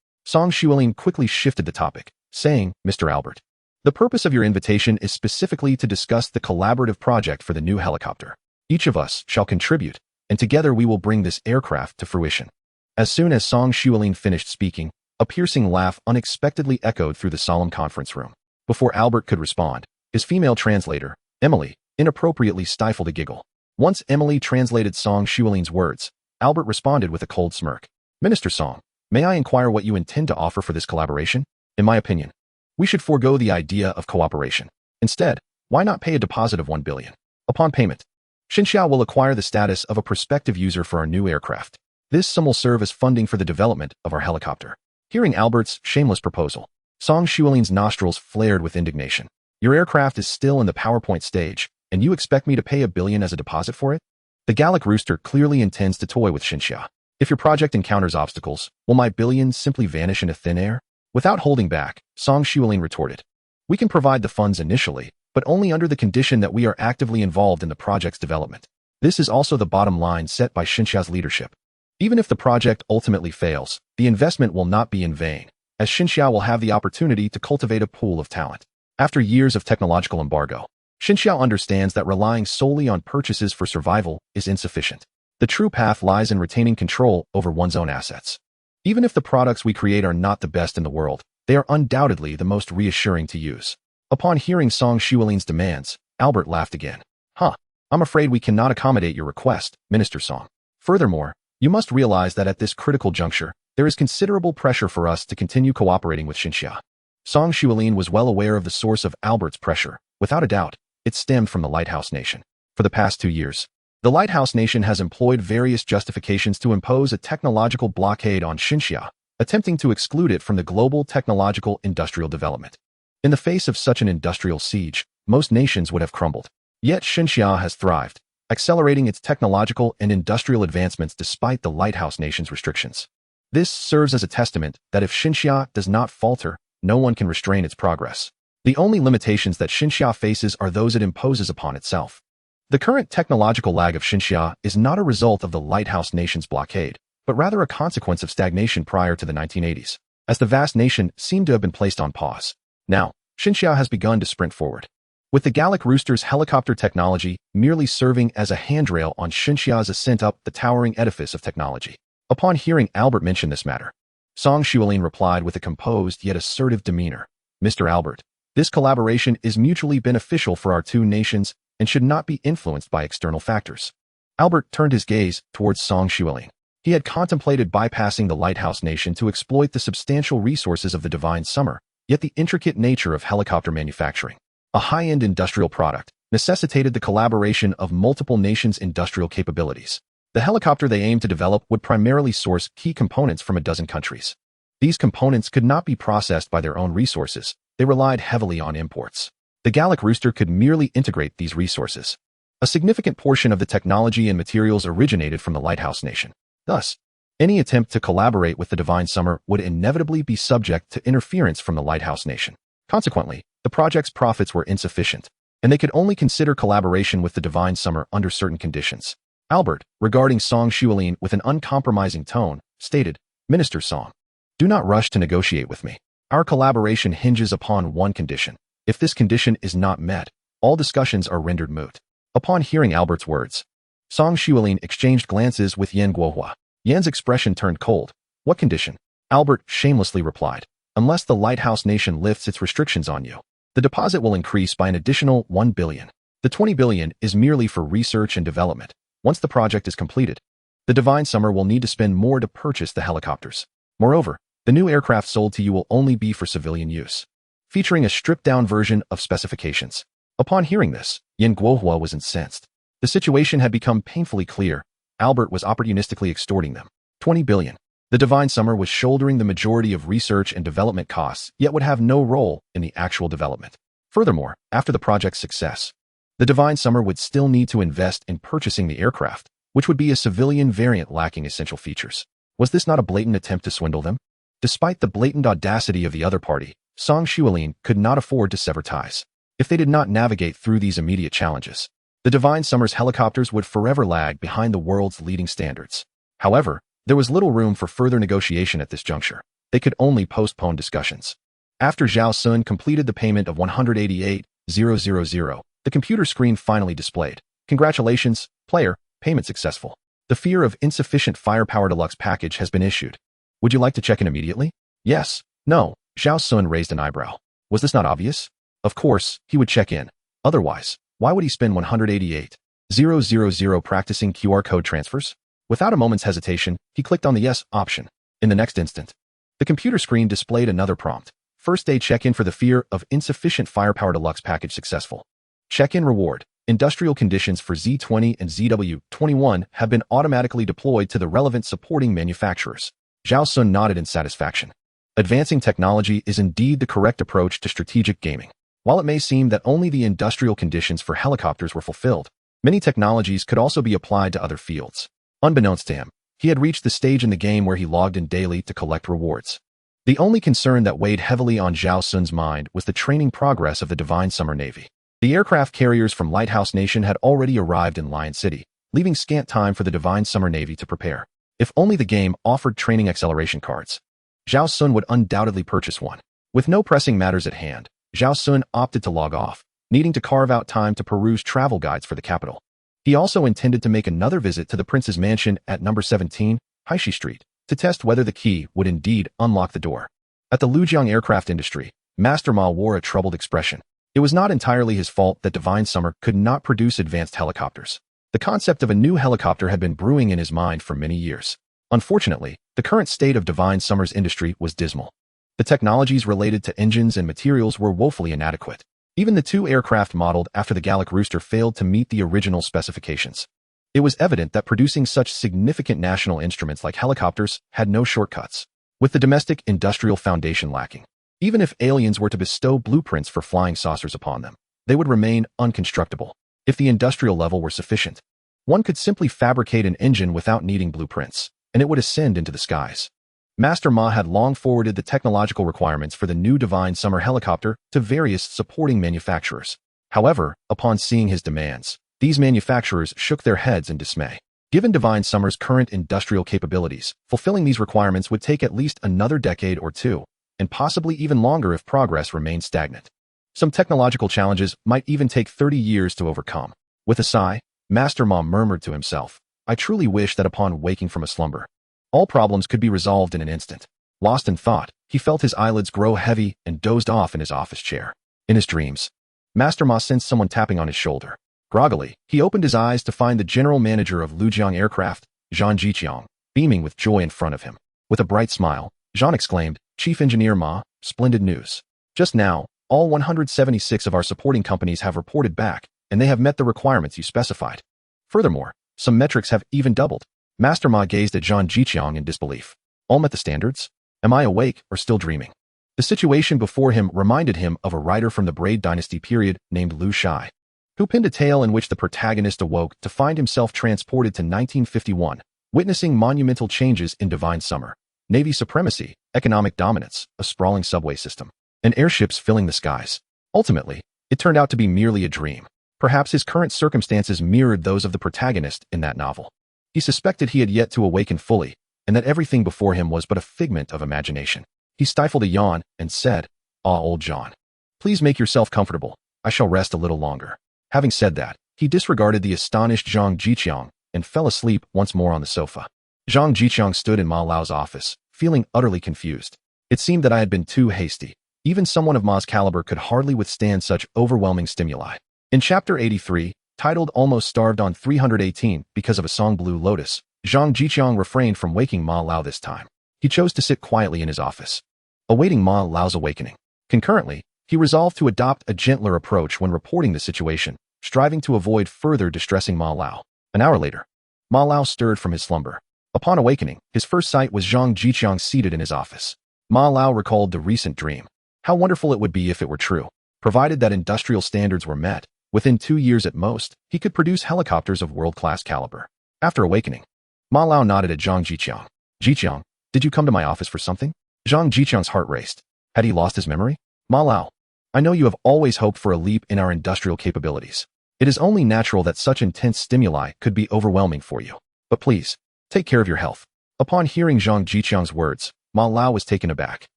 Speaker 1: Song Xuelin quickly shifted the topic, saying, "Mr. Albert, the purpose of your invitation is specifically to discuss the collaborative project for the new helicopter. Each of us shall contribute, and together we will bring this aircraft to fruition." As soon as Song Xuelin finished speaking, a piercing laugh unexpectedly echoed through the solemn conference room. Before Albert could respond, his female translator, Emily, inappropriately stifled a giggle. Once Emily translated Song Xuelin's words, Albert responded with a cold smirk. "Minister Song, may I inquire what you intend to offer for this collaboration? In my opinion, we should forego the idea of cooperation. Instead, why not pay a deposit of 1 billion? Upon payment, Xinxia will acquire the status of a prospective user for our new aircraft. This sum will serve as funding for the development of our helicopter." Hearing Albert's shameless proposal, Song Xuelin's nostrils flared with indignation. "Your aircraft is still in the PowerPoint stage, and you expect me to pay 1 billion as a deposit for it? The Galactic Rooster clearly intends to toy with Xinxia. If your project encounters obstacles, will my billions simply vanish into thin air?" Without holding back, Song Xuelin retorted, "We can provide the funds initially, but only under the condition that we are actively involved in the project's development. This is also the bottom line set by Xinxia's leadership. Even if the project ultimately fails, the investment will not be in vain, as Xinxia will have the opportunity to cultivate a pool of talent. After years of technological embargo, Xinxia understands that relying solely on purchases for survival is insufficient. The true path lies in retaining control over one's own assets. Even if the products we create are not the best in the world, they are undoubtedly the most reassuring to use." Upon hearing Song Xuelin's demands, Albert laughed again. I'm afraid we cannot accommodate your request, Minister Song. Furthermore, you must realize that at this critical juncture, there is considerable pressure for us to continue cooperating with Xinxia." Song Xuelin was well aware of the source of Albert's pressure. Without a doubt, it stemmed from the Lighthouse Nation. For the past 2 years, the Lighthouse Nation has employed various justifications to impose a technological blockade on Xinxia, attempting to exclude it from the global technological industrial development. In the face of such an industrial siege, most nations would have crumbled. Yet Xinxia has thrived, accelerating its technological and industrial advancements despite the Lighthouse Nation's restrictions. This serves as a testament that if Xinxia does not falter, no one can restrain its progress. The only limitations that Xinxia faces are those it imposes upon itself. The current technological lag of Xinxia is not a result of the Lighthouse Nation's blockade, but rather a consequence of stagnation prior to the 1980s, as the vast nation seemed to have been placed on pause. Now, Xinxia has begun to sprint forward, with the Galactic Rooster's helicopter technology merely serving as a handrail on Xinxia's ascent up the towering edifice of technology. Upon hearing Albert mention this matter, Song Xuelin replied with a composed yet assertive demeanor, "Mr. Albert, this collaboration is mutually beneficial for our two nations and should not be influenced by external factors." Albert turned his gaze towards Song Xuelin. He had contemplated bypassing the Lighthouse Nation to exploit the substantial resources of the Divine Summer, yet the intricate nature of helicopter manufacturing, a high-end industrial product, necessitated the collaboration of multiple nations' industrial capabilities. The helicopter they aimed to develop would primarily source key components from a dozen countries. These components could not be processed by their own resources. They relied heavily on imports. The Galactic Rooster could merely integrate these resources. A significant portion of the technology and materials originated from the Lighthouse Nation. Thus, any attempt to collaborate with the Divine Summer would inevitably be subject to interference from the Lighthouse Nation. Consequently, the project's profits were insufficient, and they could only consider collaboration with the Divine Summer under certain conditions. Albert, regarding Song Xuelin with an uncompromising tone, stated, Minister Song, do not rush to negotiate with me. Our collaboration hinges upon one condition. If this condition is not met, all discussions are rendered moot. Upon hearing Albert's words, Song Xuelin exchanged glances with Yan Guohua. Yan's expression turned cold. What condition? Albert shamelessly replied, unless the Lighthouse Nation lifts its restrictions on you, the deposit will increase by an additional 1 billion. The 20 billion is merely for research and development. Once the project is completed, the Divine Summer will need to spend more to purchase the helicopters. Moreover, the new aircraft sold to you will only be for civilian use, featuring a stripped-down version of specifications. Upon hearing this, Yan Guohua was incensed. The situation had become painfully clear. Albert was opportunistically extorting them. 20 billion. The Divine Summer was shouldering the majority of research and development costs, yet would have no role in the actual development. Furthermore, after the project's success, the Divine Summer would still need to invest in purchasing the aircraft, which would be a civilian variant lacking essential features. Was this not a blatant attempt to swindle them? Despite the blatant audacity of the other party, Song Xuelin could not afford to sever ties. If they did not navigate through these immediate challenges, the Divine Summer's helicopters would forever lag behind the world's leading standards. However, there was little room for further negotiation at this juncture. They could only postpone discussions. After Zhao Xun completed the payment of 188,000, the computer screen finally displayed, Congratulations, player, payment successful. The Fear of Insufficient Firepower Deluxe package has been issued. Would you like to check in immediately? Yes. No. Zhao Xun raised an eyebrow. Was this not obvious? Of course, he would check in. Otherwise, why would he spend 188,000 practicing QR code transfers? Without a moment's hesitation, he clicked on the Yes option. In the next instant, the computer screen displayed another prompt. First day check-in for the Fear of Insufficient Firepower Deluxe package successful. Check-in reward. Industrial conditions for Z20 and ZW21 have been automatically deployed to the relevant supporting manufacturers. Zhao Xun nodded in satisfaction. Advancing technology is indeed the correct approach to strategic gaming. While it may seem that only the industrial conditions for helicopters were fulfilled, many technologies could also be applied to other fields. Unbeknownst to him, he had reached the stage in the game where he logged in daily to collect rewards. The only concern that weighed heavily on Zhao Xun's mind was the training progress of the Divine Summer Navy. The aircraft carriers from Lighthouse Nation had already arrived in Lion City, leaving scant time for the Divine Summer Navy to prepare. If only the game offered training acceleration cards, Zhao Xun would undoubtedly purchase one. With no pressing matters at hand, Zhao Xun opted to log off, needing to carve out time to peruse travel guides for the capital. He also intended to make another visit to the prince's mansion at number 17, Haishi Street, to test whether the key would indeed unlock the door. At the Lujiang aircraft industry, Master Ma wore a troubled expression. It was not entirely his fault that Divine Summer could not produce advanced helicopters. The concept of a new helicopter had been brewing in his mind for many years. Unfortunately, the current state of Divine Summer's industry was dismal. The technologies related to engines and materials were woefully inadequate. Even the two aircraft modeled after the Galactic Rooster failed to meet the original specifications. It was evident that producing such significant national instruments like helicopters had no shortcuts, with the domestic industrial foundation lacking. Even if aliens were to bestow blueprints for flying saucers upon them, they would remain unconstructable. If the industrial level were sufficient, one could simply fabricate an engine without needing blueprints, and it would ascend into the skies. Master Ma had long forwarded the technological requirements for the new Divine Summer helicopter to various supporting manufacturers. However, upon seeing his demands, these manufacturers shook their heads in dismay. Given Divine Summer's current industrial capabilities, fulfilling these requirements would take at least another decade or two, and possibly even longer if progress remained stagnant. Some technological challenges might even take 30 years to overcome. With a sigh, Master Ma murmured to himself, I truly wish that upon waking from a slumber, all problems could be resolved in an instant. Lost in thought, he felt his eyelids grow heavy and dozed off in his office chair. In his dreams, Master Ma sensed someone tapping on his shoulder. Groggily, he opened his eyes to find the general manager of Lujiang Aircraft, Zhang Jiqiang, beaming with joy in front of him. With a bright smile, Zhang exclaimed, Chief Engineer Ma, splendid news. Just now, all 176 of our supporting companies have reported back, and they have met the requirements you specified. Furthermore, some metrics have even doubled. Master Ma gazed at Zhang Jiqiang in disbelief. All met the standards? Am I awake or still dreaming? The situation before him reminded him of a writer from the Braid Dynasty period named Lu Shai, who penned a tale in which the protagonist awoke to find himself transported to 1951, witnessing monumental changes in Divine Summer. Navy supremacy, economic dominance, a sprawling subway system, and airships filling the skies. Ultimately, it turned out to be merely a dream. Perhaps his current circumstances mirrored those of the protagonist in that novel. He suspected he had yet to awaken fully, and that everything before him was but a figment of imagination. He stifled a yawn and said, "Ah, old John. Please make yourself comfortable. I shall rest a little longer." Having said that, he disregarded the astonished Zhang Jiqiang and fell asleep once more on the sofa. Zhang Jiqiang stood in Ma Lao's office, feeling utterly confused. It seemed that I had been too hasty. Even someone of Ma's caliber could hardly withstand such overwhelming stimuli. In Chapter 83, titled Almost Starved on 318 because of a song Blue Lotus, Zhang Jiqiang refrained from waking Ma Lao this time. He chose to sit quietly in his office, awaiting Ma Lao's awakening. Concurrently, he resolved to adopt a gentler approach when reporting the situation, striving to avoid further distressing Ma Lao. An hour later, Ma Lao stirred from his slumber. Upon awakening, his first sight was Zhang Jiqiang seated in his office. Ma Lao recalled the recent dream. How wonderful it would be if it were true. Provided that industrial standards were met, within 2 years at most, he could produce helicopters of world-class caliber. After awakening, Ma Lao nodded at Zhang Jiqiang. "Jiqiang, did you come to my office for something?" Zhang Jiqiang's heart raced. Had he lost his memory? "Ma Lao, I know you have always hoped for a leap in our industrial capabilities. It is only natural that such intense stimuli could be overwhelming for you. But please, take care of your health." Upon hearing Zhang Jiqiang's words, Ma Lao was taken aback.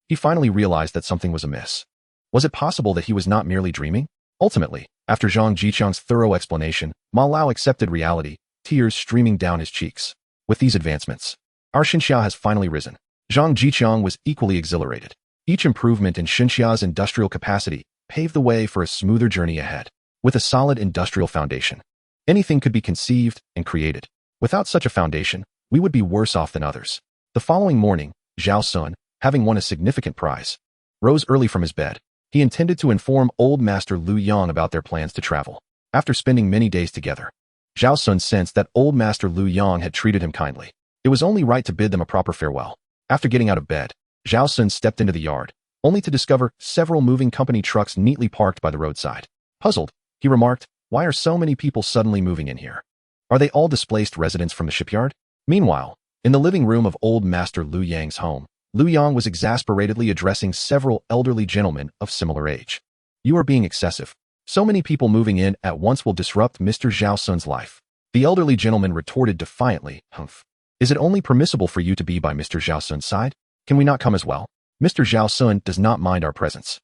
Speaker 1: He finally realized that something was amiss. Was it possible that he was not merely dreaming? Ultimately, after Zhang Jiqiang's thorough explanation, Ma Lao accepted reality, tears streaming down his cheeks. With these advancements, our Xinxia has finally risen. Zhang Jiqiang was equally exhilarated. Each improvement in Xinxia's industrial capacity paved the way for a smoother journey ahead. With a solid industrial foundation, anything could be conceived and created. Without such a foundation, we would be worse off than others. The following morning, Zhao Xun, having won a significant prize, rose early from his bed. He intended to inform Old Master Lu Yang about their plans to travel. After spending many days together, Zhao Xun sensed that Old Master Lu Yang had treated him kindly. It was only right to bid them a proper farewell. After getting out of bed, Zhao Xun stepped into the yard, only to discover several moving company trucks neatly parked by the roadside. Puzzled, he remarked, "Why are so many people suddenly moving in here? Are they all displaced residents from the shipyard?" Meanwhile, in the living room of Old Master Lu Yang's home, Lu Yang was exasperatedly addressing several elderly gentlemen of similar age. "You are being excessive. So many people moving in at once will disrupt Mr. Zhao Xun's life." The elderly gentleman retorted defiantly, "Humph. Is it only permissible for you to be by Mr. Zhao Xun's side? Can we not come as well? Mr. Zhao Xun does not mind our presence.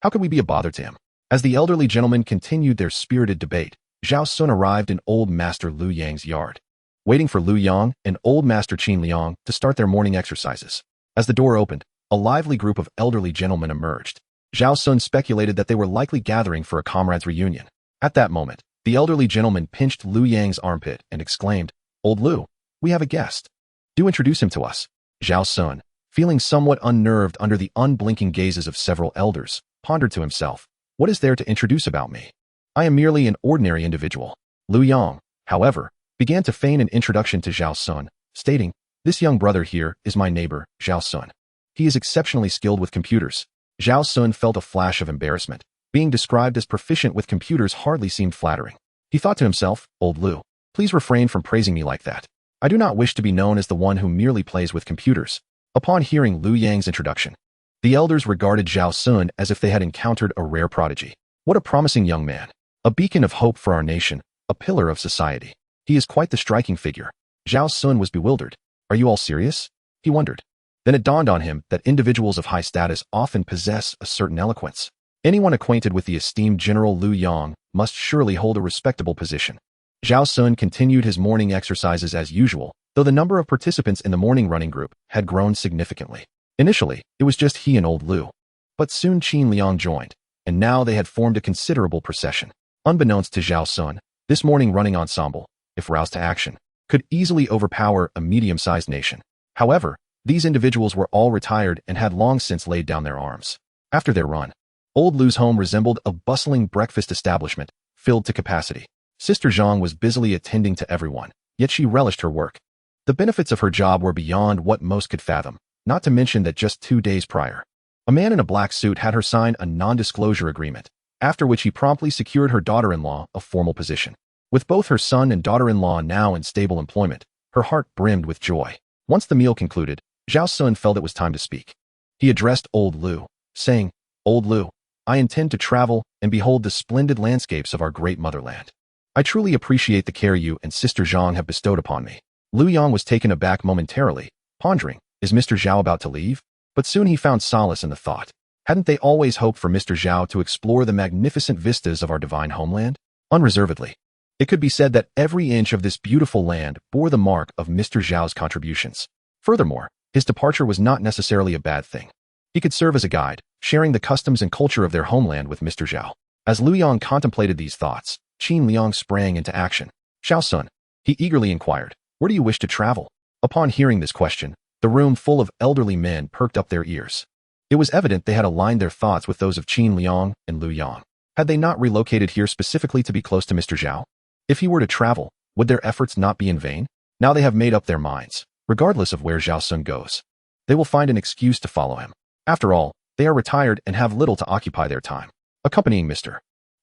Speaker 1: How could we be a bother to him?" As the elderly gentlemen continued their spirited debate, Zhao Xun arrived in Old Master Lu Yang's yard, waiting for Lu Yang and Old Master Qin Liang to start their morning exercises. As the door opened, a lively group of elderly gentlemen emerged. Zhao Xun speculated that they were likely gathering for a comrades' reunion. At that moment, the elderly gentleman pinched Lu Yang's armpit and exclaimed, "Old Lu, we have a guest. Do introduce him to us." Zhao Xun, feeling somewhat unnerved under the unblinking gazes of several elders, pondered to himself, "What is there to introduce about me? I am merely an ordinary individual." Lu Yang, however, began to feign an introduction to Zhao Xun, stating, "This young brother here is my neighbor, Zhao Xun. He is exceptionally skilled with computers." Zhao Xun felt a flash of embarrassment. Being described as proficient with computers hardly seemed flattering. He thought to himself, "Old Lu, please refrain from praising me like that. I do not wish to be known as the one who merely plays with computers." Upon hearing Lu Yang's introduction, the elders regarded Zhao Xun as if they had encountered a rare prodigy. What a promising young man. A beacon of hope for our nation, a pillar of society. He is quite the striking figure. Zhao Xun was bewildered. "Are you all serious?" he wondered. Then it dawned on him that individuals of high status often possess a certain eloquence. Anyone acquainted with the esteemed General Lu Yang must surely hold a respectable position. Zhao Xun continued his morning exercises as usual, though the number of participants in the morning running group had grown significantly. Initially, it was just he and Old Lu. But soon Qin Liang joined, and now they had formed a considerable procession. Unbeknownst to Zhao Xun, this morning running ensemble, if roused to action, could easily overpower a medium-sized nation. However, these individuals were all retired and had long since laid down their arms. After their run, Old Lu's home resembled a bustling breakfast establishment, filled to capacity. Sister Zhang was busily attending to everyone, yet she relished her work. The benefits of her job were beyond what most could fathom, not to mention that just 2 days prior, a man in a black suit had her sign a non-disclosure agreement, after which he promptly secured her daughter-in-law a formal position. With both her son and daughter-in-law now in stable employment, her heart brimmed with joy. Once the meal concluded, Zhao Xun felt it was time to speak. He addressed Old Lu, saying, "Old Lu, I intend to travel and behold the splendid landscapes of our great motherland. I truly appreciate the care you and Sister Zhang have bestowed upon me. Liu Yang was taken aback momentarily, pondering, is Mr. Zhao about to leave? But soon he found solace in the thought. Hadn't they always hoped for Mr. Zhao to explore the magnificent vistas of our divine homeland? Unreservedly. It could be said that every inch of this beautiful land bore the mark of Mr. Zhao's contributions. Furthermore, his departure was not necessarily a bad thing. He could serve as a guide, sharing the customs and culture of their homeland with Mr. Zhao. As Liu Yang contemplated these thoughts, Qin Liang sprang into action. Zhao Xun, he eagerly inquired, where do you wish to travel? Upon hearing this question, the room full of elderly men perked up their ears. It was evident they had aligned their thoughts with those of Qin Liang and Liu Yang. Had they not relocated here specifically to be close to Mr. Zhao? If he were to travel, would their efforts not be in vain? Now they have made up their minds. Regardless of where Zhao Xun goes, they will find an excuse to follow him. After all, they are retired and have little to occupy their time. Accompanying Mr.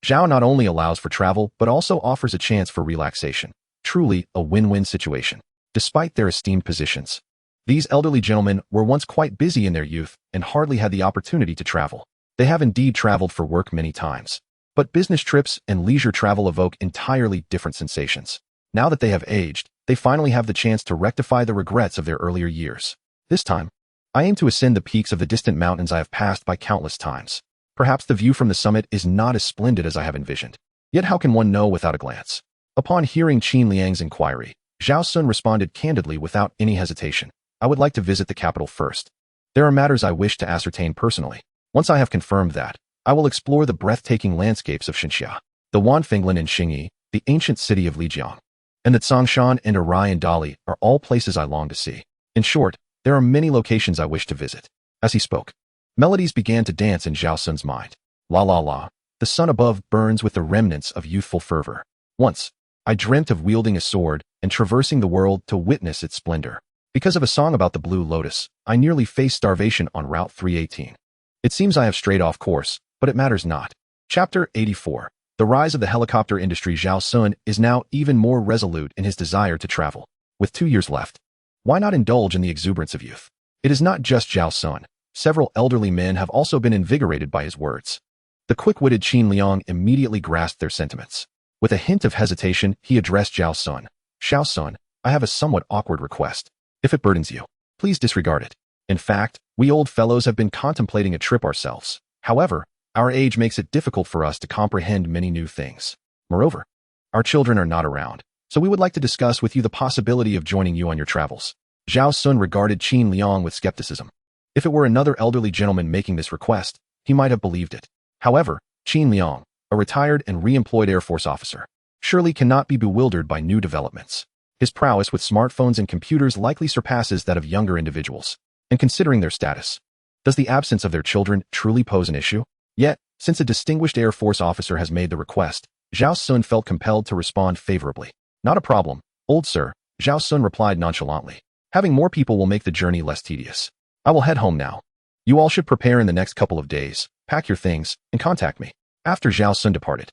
Speaker 1: Zhao not only allows for travel but also offers a chance for relaxation. Truly a win-win situation. Despite their esteemed positions, these elderly gentlemen were once quite busy in their youth and hardly had the opportunity to travel. They have indeed traveled for work many times, but business trips and leisure travel evoke entirely different sensations. Now that they have aged, they finally have the chance to rectify the regrets of their earlier years. This time, I aim to ascend the peaks of the distant mountains I have passed by countless times. Perhaps the view from the summit is not as splendid as I have envisioned. Yet how can one know without a glance? Upon hearing Qin Liang's inquiry, Zhao Xun responded candidly without any hesitation. I would like to visit the capital first. There are matters I wish to ascertain personally. Once I have confirmed that, I will explore the breathtaking landscapes of Xinxia, the Wanfenglan and Xingyi, the ancient city of Lijiang, and the Tsongshan and Arai and Dali are all places I long to see. In short, there are many locations I wish to visit. As he spoke, melodies began to dance in Zhao Xun's mind. La la la, the sun above burns with the remnants of youthful fervor. Once, I dreamt of wielding a sword and traversing the world to witness its splendor. Because of a song about the Blue Lotus, I nearly faced starvation on Route 318. It seems I have strayed off course, but it matters not. Chapter 84. The rise of the helicopter industry. Zhao Xun is now even more resolute in his desire to travel. With 2 years left, why not indulge in the exuberance of youth? It is not just Zhao Xun. Several elderly men have also been invigorated by his words. The quick-witted Qin Liang immediately grasped their sentiments. With a hint of hesitation, he addressed Zhao Xun. Zhao Xun, I have a somewhat awkward request. If it burdens you, please disregard it. In fact, we old fellows have been contemplating a trip ourselves. However, our age makes it difficult for us to comprehend many new things. Moreover, our children are not around, so we would like to discuss with you the possibility of joining you on your travels. Zhao Xun regarded Qin Liang with skepticism. If it were another elderly gentleman making this request, he might have believed it. However, Qin Liang, a retired and re-employed Air Force officer, surely cannot be bewildered by new developments. His prowess with smartphones and computers likely surpasses that of younger individuals. And considering their status, does the absence of their children truly pose an issue? Yet, since a distinguished Air Force officer has made the request, Zhao Xun felt compelled to respond favorably. Not a problem, old sir, Zhao Xun replied nonchalantly. Having more people will make the journey less tedious. I will head home now. You all should prepare in the next couple of days, pack your things, and contact me. After Zhao Xun departed,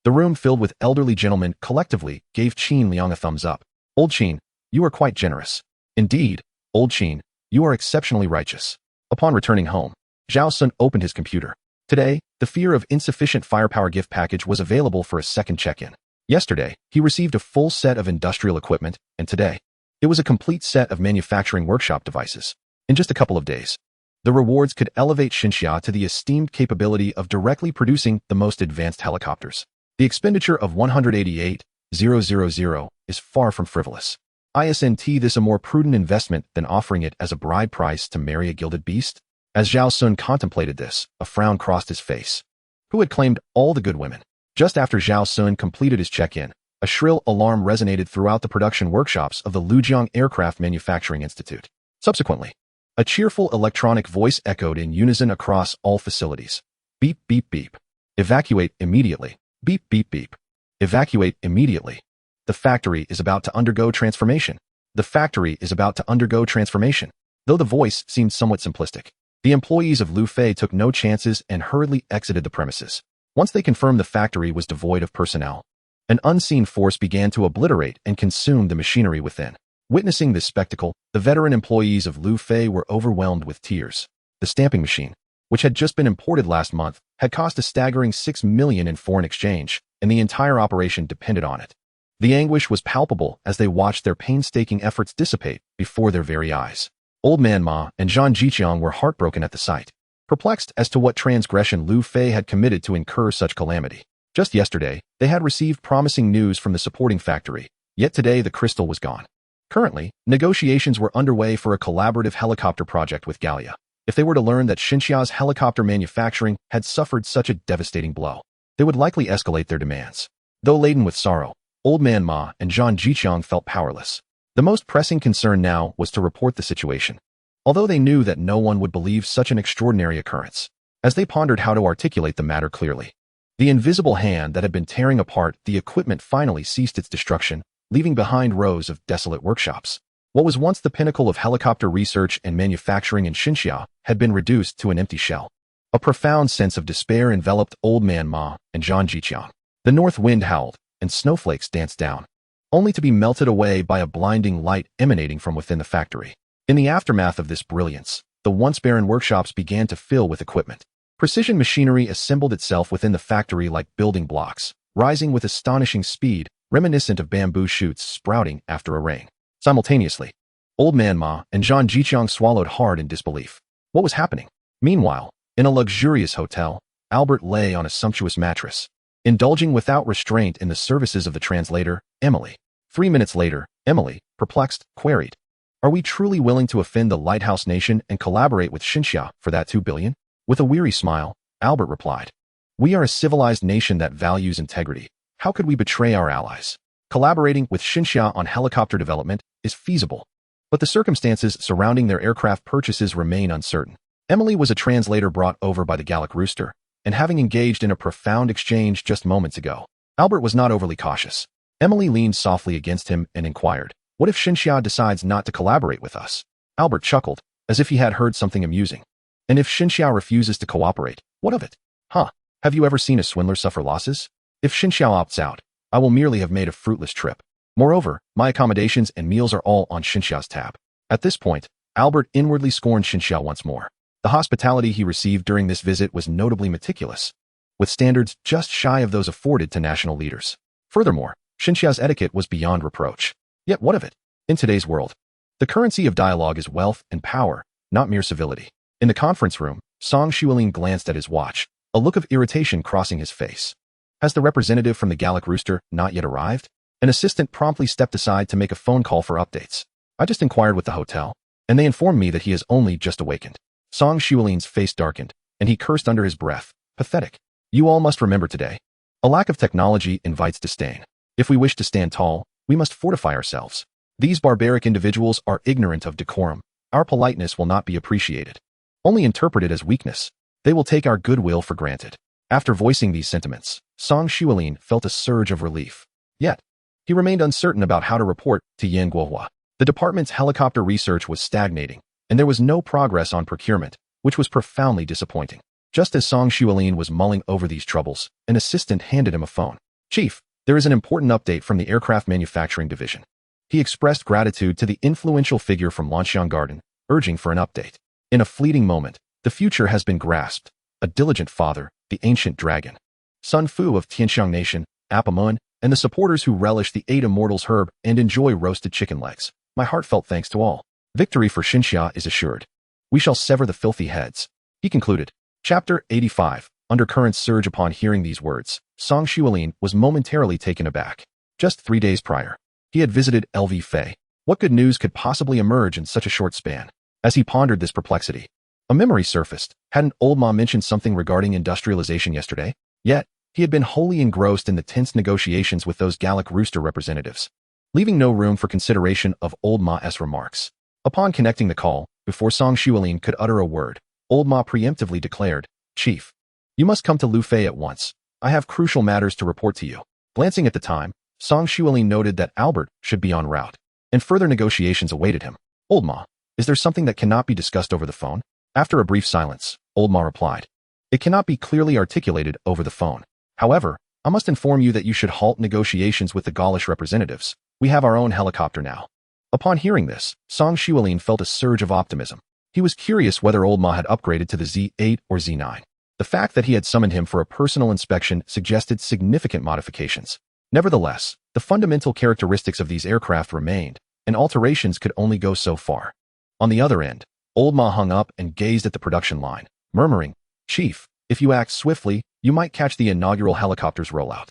Speaker 1: the room filled with elderly gentlemen collectively gave Qin Liang a thumbs up. Old Qin, you are quite generous. Indeed, old Qin, you are exceptionally righteous. Upon returning home, Zhao Xun opened his computer. Today, the fear of insufficient firepower gift package was available for a second check-in. Yesterday, he received a full set of industrial equipment, and today, it was a complete set of manufacturing workshop devices. In just a couple of days, the rewards could elevate Xinxia to the esteemed capability of directly producing the most advanced helicopters. The expenditure of 188,000 is far from frivolous. Isn't this a more prudent investment than offering it as a bride price to marry a gilded beast? As Zhao Xun contemplated this, a frown crossed his face. Who had claimed all the good women? Just after Zhao Xun completed his check-in, a shrill alarm resonated throughout the production workshops of the Lujiang Aircraft Manufacturing Institute. Subsequently, a cheerful electronic voice echoed in unison across all facilities. Beep, beep, beep. Evacuate immediately. Beep, beep, beep. Evacuate immediately. The factory is about to undergo transformation. The factory is about to undergo transformation. Though the voice seemed somewhat simplistic, the employees of Lu Fei took no chances and hurriedly exited the premises. Once they confirmed the factory was devoid of personnel, an unseen force began to obliterate and consume the machinery within. Witnessing this spectacle, the veteran employees of Lu Fei were overwhelmed with tears. The stamping machine, which had just been imported last month, had cost a staggering 6 million in foreign exchange, and the entire operation depended on it. The anguish was palpable as they watched their painstaking efforts dissipate before their very eyes. Old Man Ma and Zhang Jiqiang were heartbroken at the sight, perplexed as to what transgression Lu Fei had committed to incur such calamity. Just yesterday, they had received promising news from the supporting factory, yet today the crystal was gone. Currently, negotiations were underway for a collaborative helicopter project with Gallia. If they were to learn that Xinxia's helicopter manufacturing had suffered such a devastating blow, they would likely escalate their demands. Though laden with sorrow, Old Man Ma and Zhang Jiqiang felt powerless. The most pressing concern now was to report the situation, although they knew that no one would believe such an extraordinary occurrence. As they pondered how to articulate the matter clearly, the invisible hand that had been tearing apart the equipment finally ceased its destruction, leaving behind rows of desolate workshops. What was once the pinnacle of helicopter research and manufacturing in Xinxia had been reduced to an empty shell. A profound sense of despair enveloped Old Man Ma and Zhang Jiqiang. The north wind howled, and snowflakes danced down, only to be melted away by a blinding light emanating from within the factory. In the aftermath of this brilliance, the once barren workshops began to fill with equipment. Precision machinery assembled itself within the factory like building blocks, rising with astonishing speed, reminiscent of bamboo shoots sprouting after a rain. Simultaneously, Old Man Ma and Zhang Jiqiang swallowed hard in disbelief. What was happening? Meanwhile, in a luxurious hotel, Albert lay on a sumptuous mattress, indulging without restraint in the services of the translator, Emily. 3 minutes later, Emily, perplexed, queried, "Are we truly willing to offend the Lighthouse Nation and collaborate with Xinxia for that 2 billion? With a weary smile, Albert replied, "We are a civilized nation that values integrity. How could we betray our allies? Collaborating with Xinxia on helicopter development is feasible, but the circumstances surrounding their aircraft purchases remain uncertain." Emily was a translator brought over by the Galactic Rooster, and having engaged in a profound exchange just moments ago, Albert was not overly cautious. Emily leaned softly against him and inquired, "What if Xinxia decides not to collaborate with us?" Albert chuckled, as if he had heard something amusing. "And if Xinxia refuses to cooperate, what of it? Huh? Have you ever seen a swindler suffer losses? If Xinxia opts out, I will merely have made a fruitless trip. Moreover, my accommodations and meals are all on Xinxia's tab." At this point, Albert inwardly scorned Xinxia once more. The hospitality he received during this visit was notably meticulous, with standards just shy of those afforded to national leaders. Furthermore, Xinxia's etiquette was beyond reproach. Yet what of it? In today's world, the currency of dialogue is wealth and power, not mere civility. In the conference room, Song Xuelin glanced at his watch, a look of irritation crossing his face. Has the representative from the Galactic Rooster not yet arrived? An assistant promptly stepped aside to make a phone call for updates. "I just inquired with the hotel, and they informed me that he has only just awakened." Song Xuelin's face darkened, and he cursed under his breath. "Pathetic. You all must remember today. A lack of technology invites disdain. If we wish to stand tall, we must fortify ourselves. These barbaric individuals are ignorant of decorum. Our politeness will not be appreciated, only interpreted as weakness. They will take our goodwill for granted." After voicing these sentiments, Song Xuelin felt a surge of relief. Yet, he remained uncertain about how to report to Yan Guohua. The department's helicopter research was stagnating, and there was no progress on procurement, which was profoundly disappointing. Just as Song Xuelin was mulling over these troubles, an assistant handed him a phone. "Chief, there is an important update from the aircraft manufacturing division." He expressed gratitude to the influential figure from Lanxiang Garden, urging for an update. In a fleeting moment, the future has been grasped. A diligent father, the ancient dragon, Sun Fu of Tianxiang Nation, Apamun, and the supporters who relish the 8 immortals herb and enjoy roasted chicken legs. My heartfelt thanks to all. Victory for Xinxia is assured. We shall sever the filthy heads. He concluded. Chapter 85. Undercurrents surge. Upon hearing these words, Song Xuelin was momentarily taken aback. Just 3 days prior, he had visited LV Fei. What good news could possibly emerge in such a short span? As he pondered this perplexity, a memory surfaced. Hadn't Old Ma mentioned something regarding industrialization yesterday? Yet, he had been wholly engrossed in the tense negotiations with those Galactic Rooster representatives, leaving no room for consideration of Old Ma's remarks. Upon connecting the call, before Song Xuelin could utter a word, Old Ma preemptively declared, "Chief, you must come to Lu Fei at once. I have crucial matters to report to you." Glancing at the time, Song Xuelin noted that Albert should be en route, and further negotiations awaited him. "Old Ma, is there something that cannot be discussed over the phone?" After a brief silence, Old Ma replied, "It cannot be clearly articulated over the phone. However, I must inform you that you should halt negotiations with the Gaulish representatives. We have our own helicopter now." Upon hearing this, Song Xuelin felt a surge of optimism. He was curious whether Old Ma had upgraded to the Z8 or Z9. The fact that he had summoned him for a personal inspection suggested significant modifications. Nevertheless, the fundamental characteristics of these aircraft remained, and alterations could only go so far. On the other end, Old Ma hung up and gazed at the production line, murmuring, "Chief, if you act swiftly, you might catch the inaugural helicopter's rollout."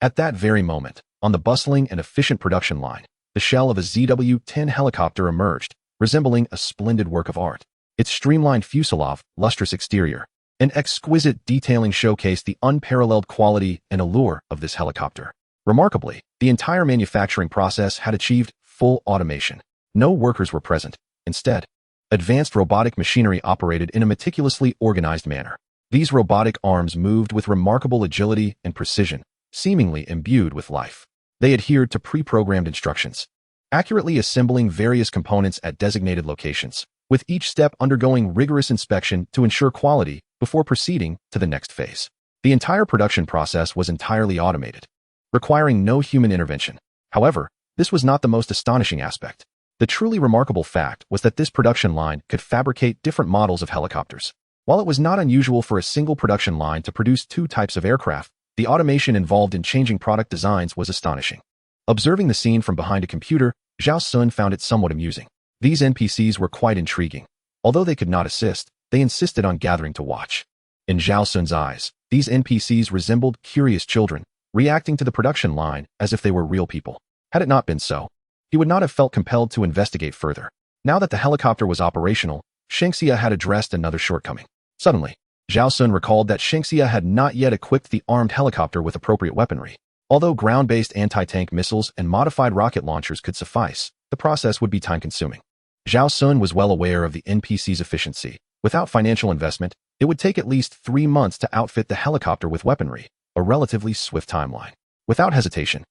Speaker 1: At that very moment, on the bustling and efficient production line, the shell of a ZW-10 helicopter emerged, resembling a splendid work of art. Its streamlined fuselage, lustrous exterior, and exquisite detailing showcased the unparalleled quality and allure of this helicopter. Remarkably, the entire manufacturing process had achieved full automation. No workers were present. Instead, advanced robotic machinery operated in a meticulously organized manner. These robotic arms moved with remarkable agility and precision, seemingly imbued with life. They adhered to pre-programmed instructions, accurately assembling various components at designated locations, with each step undergoing rigorous inspection to ensure quality before proceeding to the next phase. The entire production process was entirely automated, requiring no human intervention. However, this was not the most astonishing aspect. The truly remarkable fact was that this production line could fabricate different models of helicopters. While it was not unusual for a single production line to produce two types of aircraft, the automation involved in changing product designs was astonishing. Observing the scene from behind a computer, Zhao Xun found it somewhat amusing. These NPCs were quite intriguing. Although they could not assist, they insisted on gathering to watch. In Zhao Xun's eyes, these NPCs resembled curious children, reacting to the production line as if they were real people. Had it not been so, he would not have felt compelled to investigate further. Now that the helicopter was operational, Shengxia had addressed another shortcoming. Suddenly, Zhao Xun recalled that Shengxia had not yet equipped the armed helicopter with appropriate weaponry. Although ground-based anti-tank missiles and modified rocket launchers could suffice, the process would be time-consuming. Zhao Xun was well aware of the NPC's efficiency. Without financial investment, it would take at least 3 months to outfit the helicopter with weaponry, a relatively swift timeline. Without hesitation,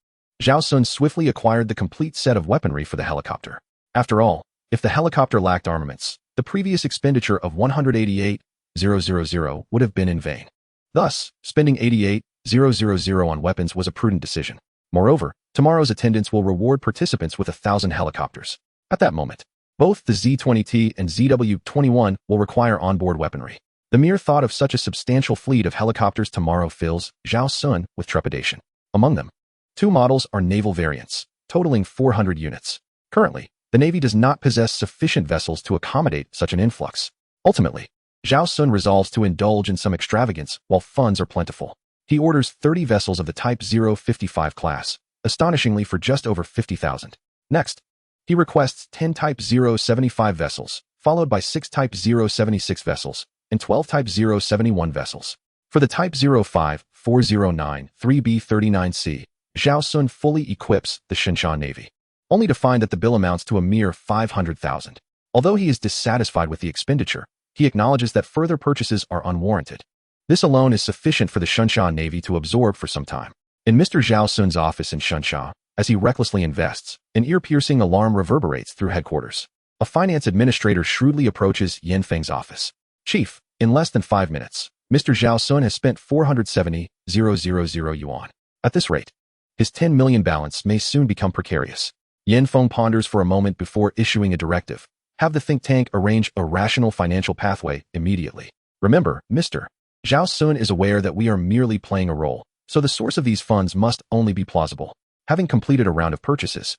Speaker 1: Zhao Xun swiftly acquired the complete set of weaponry for the helicopter. After all, if the helicopter lacked armaments, the previous expenditure of 188,000 would have been in vain. Thus, spending 88,000 on weapons was a prudent decision. Moreover, tomorrow's attendance will reward participants with 1,000 helicopters. At that moment, both the Z-20T and ZW-21 will require onboard weaponry. The mere thought of such a substantial fleet of helicopters tomorrow fills Zhao Xun with trepidation. Among them, 2 models are naval variants, totaling 400 units. Currently, the Navy does not possess sufficient vessels to accommodate such an influx. Ultimately, Zhao Xun resolves to indulge in some extravagance while funds are plentiful. He orders 30 vessels of the Type 055 class, astonishingly for just over 50,000. Next, he requests 10 Type 075 vessels, followed by 6 Type 076 vessels, and 12 Type 071 vessels. For the Type 05, 409, 3B39C, Zhao Xun fully equips the Shanshan Navy, only to find that the bill amounts to a mere 500,000. Although he is dissatisfied with the expenditure, he acknowledges that further purchases are unwarranted. This alone is sufficient for the Shanshan Navy to absorb for some time. In Mr. Zhao Xun's office in Shanshan, as he recklessly invests, an ear-piercing alarm reverberates through headquarters. A finance administrator shrewdly approaches Yan Feng's office. "Chief, in less than 5 minutes, Mr. Zhao Xun has spent 470,000 yuan. At this rate, his 10 million balance may soon become precarious." Yan Feng ponders for a moment before issuing a directive. Have the think tank arrange a rational financial pathway immediately. Remember, Mr. Zhao Xun is aware that we are merely playing a role, so the source of these funds must only be plausible. Having completed a round of purchases,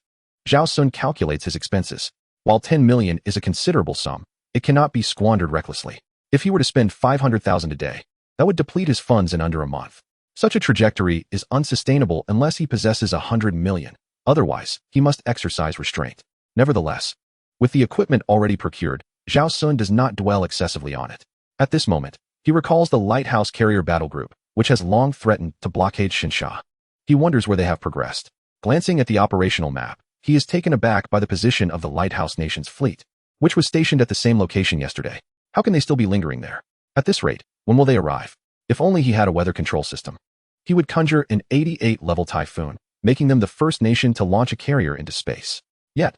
Speaker 1: Zhao Xun calculates his expenses. While 10 million is a considerable sum, it cannot be squandered recklessly. If he were to spend 500,000 a day, that would deplete his funds in under a month. Such a trajectory is unsustainable unless he possesses 100 million. Otherwise, he must exercise restraint. Nevertheless, with the equipment already procured, Zhao Xun does not dwell excessively on it. At this moment, he recalls the Lighthouse Carrier Battle Group, which has long threatened to blockade Xinsha. He wonders where they have progressed. Glancing at the operational map, he is taken aback by the position of the Lighthouse Nation's fleet, which was stationed at the same location yesterday. How can they still be lingering there? At this rate, when will they arrive? If only he had a weather control system. He would conjure an 88-level typhoon, making them the first nation to launch a carrier into space. Yet,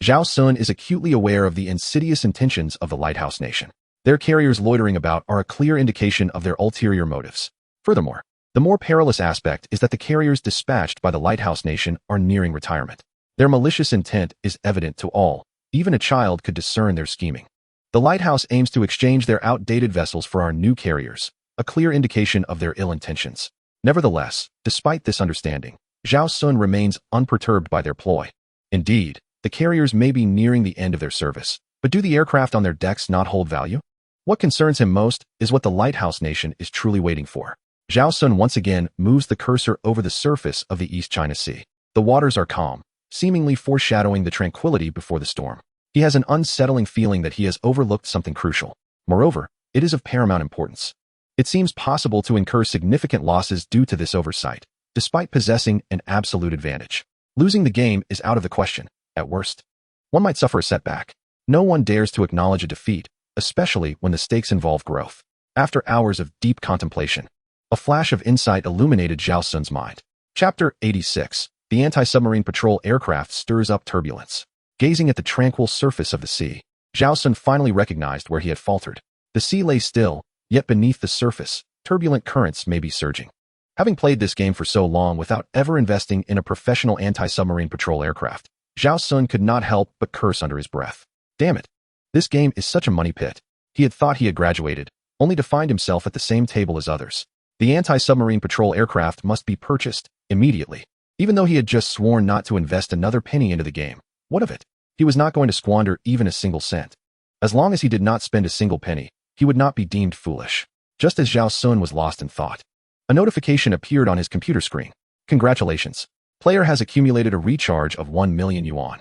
Speaker 1: Zhao Xun is acutely aware of the insidious intentions of the Lighthouse Nation. Their carriers loitering about are a clear indication of their ulterior motives. Furthermore, the more perilous aspect is that the carriers dispatched by the Lighthouse Nation are nearing retirement. Their malicious intent is evident to all. Even a child could discern their scheming. The Lighthouse aims to exchange their outdated vessels for our new carriers, a clear indication of their ill intentions. Nevertheless, despite this understanding, Zhao Xun remains unperturbed by their ploy. Indeed, the carriers may be nearing the end of their service, but do the aircraft on their decks not hold value? What concerns him most is what the lighthouse nation is truly waiting for. Zhao Xun once again moves the cursor over the surface of the East China Sea. The waters are calm, seemingly foreshadowing the tranquility before the storm. He has an unsettling feeling that he has overlooked something crucial. Moreover, it is of paramount importance. It seems possible to incur significant losses due to this oversight, despite possessing an absolute advantage. Losing the game is out of the question, at worst. One might suffer a setback. No one dares to acknowledge a defeat, especially when the stakes involve growth. After hours of deep contemplation, a flash of insight illuminated Zhao Xun's mind. Chapter 86. The anti-submarine patrol aircraft stirs up turbulence. Gazing at the tranquil surface of the sea, Zhao Xun finally recognized where he had faltered. The sea lay still, yet beneath the surface, turbulent currents may be surging. Having played this game for so long without ever investing in a professional anti-submarine patrol aircraft, Zhao Xun could not help but curse under his breath. Damn it. This game is such a money pit. He had thought he had graduated, only to find himself at the same table as others. The anti-submarine patrol aircraft must be purchased immediately. Even though he had just sworn not to invest another penny into the game, what of it? He was not going to squander even a single cent. As long as he did not spend a single penny, he would not be deemed foolish. Just as Zhao Xun was lost in thought, a notification appeared on his computer screen. Congratulations. Player has accumulated a recharge of 1 million yuan.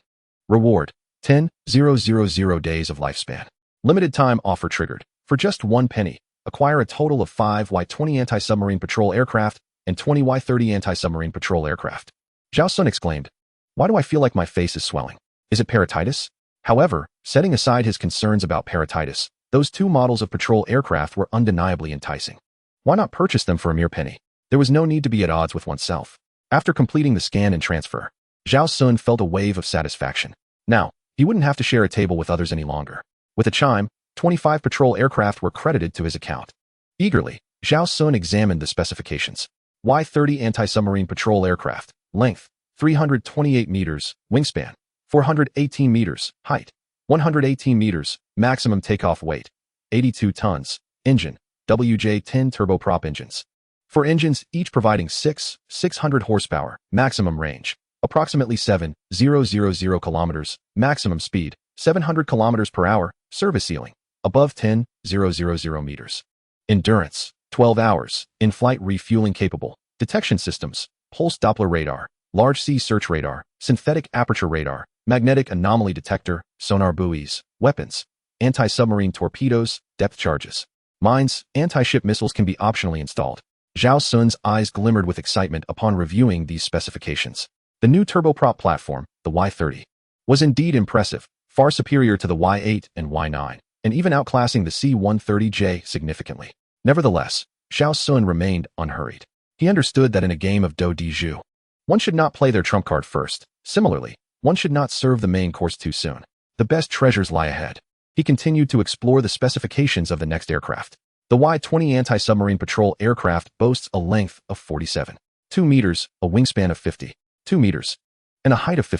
Speaker 1: Reward: 10,000 days of lifespan. Limited time offer triggered. For just 1 penny, acquire a total of 5 Y-20 anti-submarine patrol aircraft and 20 Y-30 anti-submarine patrol aircraft. Zhao Xun exclaimed, "Why do I feel like my face is swelling? Is it parotitis?" However, setting aside his concerns about parotitis, those 2 models of patrol aircraft were undeniably enticing. Why not purchase them for a mere penny? There was no need to be at odds with oneself. After completing the scan and transfer, Zhao Xun felt a wave of satisfaction. Now, he wouldn't have to share a table with others any longer. With a chime, 25 patrol aircraft were credited to his account. Eagerly, Zhao Xun examined the specifications. Y-30 anti-submarine patrol aircraft, length, 328 meters, wingspan, 418 meters, height, 118 meters, maximum takeoff weight, 82 tons, engine, WJ-10 turboprop engines. 4 engines, each providing 600 horsepower, maximum range, approximately 7,000 kilometers, maximum speed, 700 kilometers per hour, service ceiling, above 10,000 meters. Endurance, 12 hours, in-flight refueling capable, detection systems, pulse Doppler radar, large sea search radar, synthetic aperture radar, magnetic anomaly detector, sonar buoys, weapons, anti-submarine torpedoes, depth charges, mines, anti-ship missiles can be optionally installed. Zhao Xun's eyes glimmered with excitement upon reviewing these specifications. The new turboprop platform, the Y-30, was indeed impressive, far superior to the Y-8 and Y-9, and even outclassing the C-130J significantly. Nevertheless, Zhao Xun remained unhurried. He understood that in a game of do de jeu, one should not play their trump card first. Similarly, one should not serve the main course too soon. The best treasures lie ahead. He continued to explore the specifications of the next aircraft. The Y-20 anti-submarine patrol aircraft boasts a length of 47.2 meters, a wingspan of 52 meters, and a height of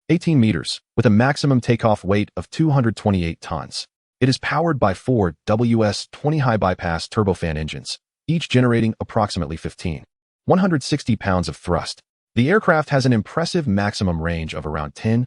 Speaker 1: 18 meters, with a maximum takeoff weight of 228 tons. It is powered by 4 WS-20 high-bypass turbofan engines, each generating approximately 160 pounds of thrust. The aircraft has an impressive maximum range of around 10,000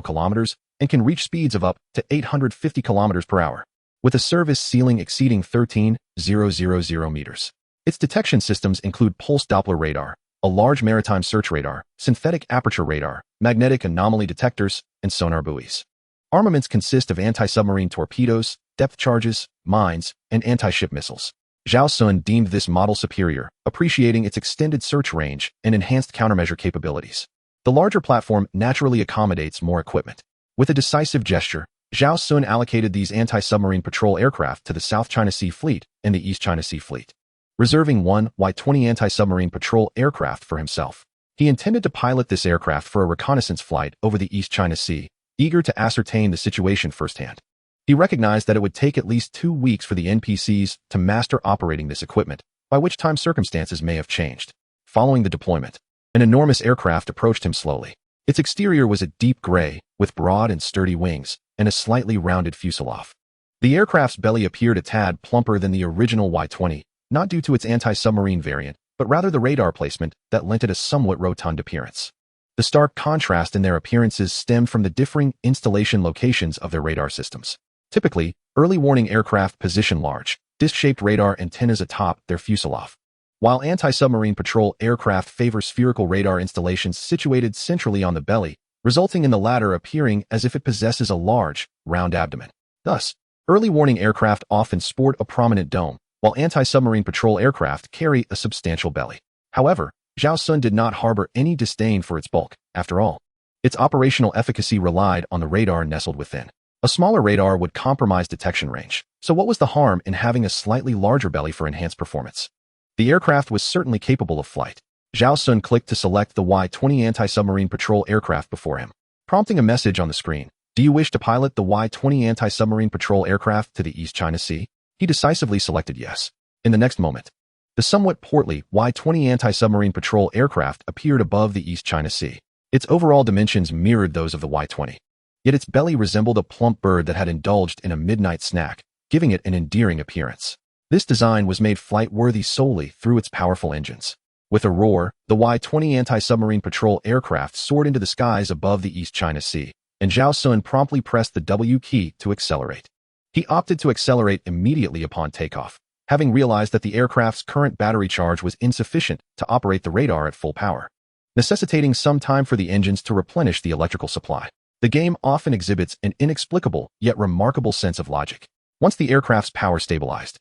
Speaker 1: kilometers and can reach speeds of up to 850 kilometers per hour, with a service ceiling exceeding 13,000 meters. Its detection systems include pulse Doppler radar, a large maritime search radar, synthetic aperture radar, magnetic anomaly detectors, and sonar buoys. Armaments consist of anti-submarine torpedoes, depth charges, mines, and anti-ship missiles. Zhao Xun deemed this model superior, appreciating its extended search range and enhanced countermeasure capabilities. The larger platform naturally accommodates more equipment. With a decisive gesture, Zhao Xun allocated these anti-submarine patrol aircraft to the South China Sea Fleet and the East China Sea Fleet, reserving 1 Y-20 anti-submarine patrol aircraft for himself. He intended to pilot this aircraft for a reconnaissance flight over the East China Sea, eager to ascertain the situation firsthand. He recognized that it would take at least 2 weeks for the NPCs to master operating this equipment, by which time circumstances may have changed. Following the deployment, an enormous aircraft approached him slowly. Its exterior was a deep gray, with broad and sturdy wings, and a slightly rounded fuselage. The aircraft's belly appeared a tad plumper than the original Y-20, not due to its anti-submarine variant, but rather the radar placement that lent it a somewhat rotund appearance. The stark contrast in their appearances stemmed from the differing installation locations of their radar systems. Typically, early warning aircraft position large, disc-shaped radar antennas atop their fuselage, while anti-submarine patrol aircraft favor spherical radar installations situated centrally on the belly, resulting in the latter appearing as if it possesses a large, round abdomen. Thus, early warning aircraft often sport a prominent dome, while anti-submarine patrol aircraft carry a substantial belly. However, Zhao Xun did not harbor any disdain for its bulk. After all, its operational efficacy relied on the radar nestled within. A smaller radar would compromise detection range, so what was the harm in having a slightly larger belly for enhanced performance? The aircraft was certainly capable of flight. Zhao Xun clicked to select the Y-20 anti-submarine patrol aircraft before him, prompting a message on the screen. Do you wish to pilot the Y-20 anti-submarine patrol aircraft to the East China Sea? He decisively selected yes. In the next moment, the somewhat portly Y-20 anti-submarine patrol aircraft appeared above the East China Sea. Its overall dimensions mirrored those of the Y-20. Yet its belly resembled a plump bird that had indulged in a midnight snack, giving it an endearing appearance. This design was made flight-worthy solely through its powerful engines. With a roar, the Y-20 anti-submarine patrol aircraft soared into the skies above the East China Sea, and Zhao Xun promptly pressed the W key to accelerate. He opted to accelerate immediately upon takeoff, having realized that the aircraft's current battery charge was insufficient to operate the radar at full power, necessitating some time for the engines to replenish the electrical supply. The game often exhibits an inexplicable yet remarkable sense of logic. Once the aircraft's power stabilized,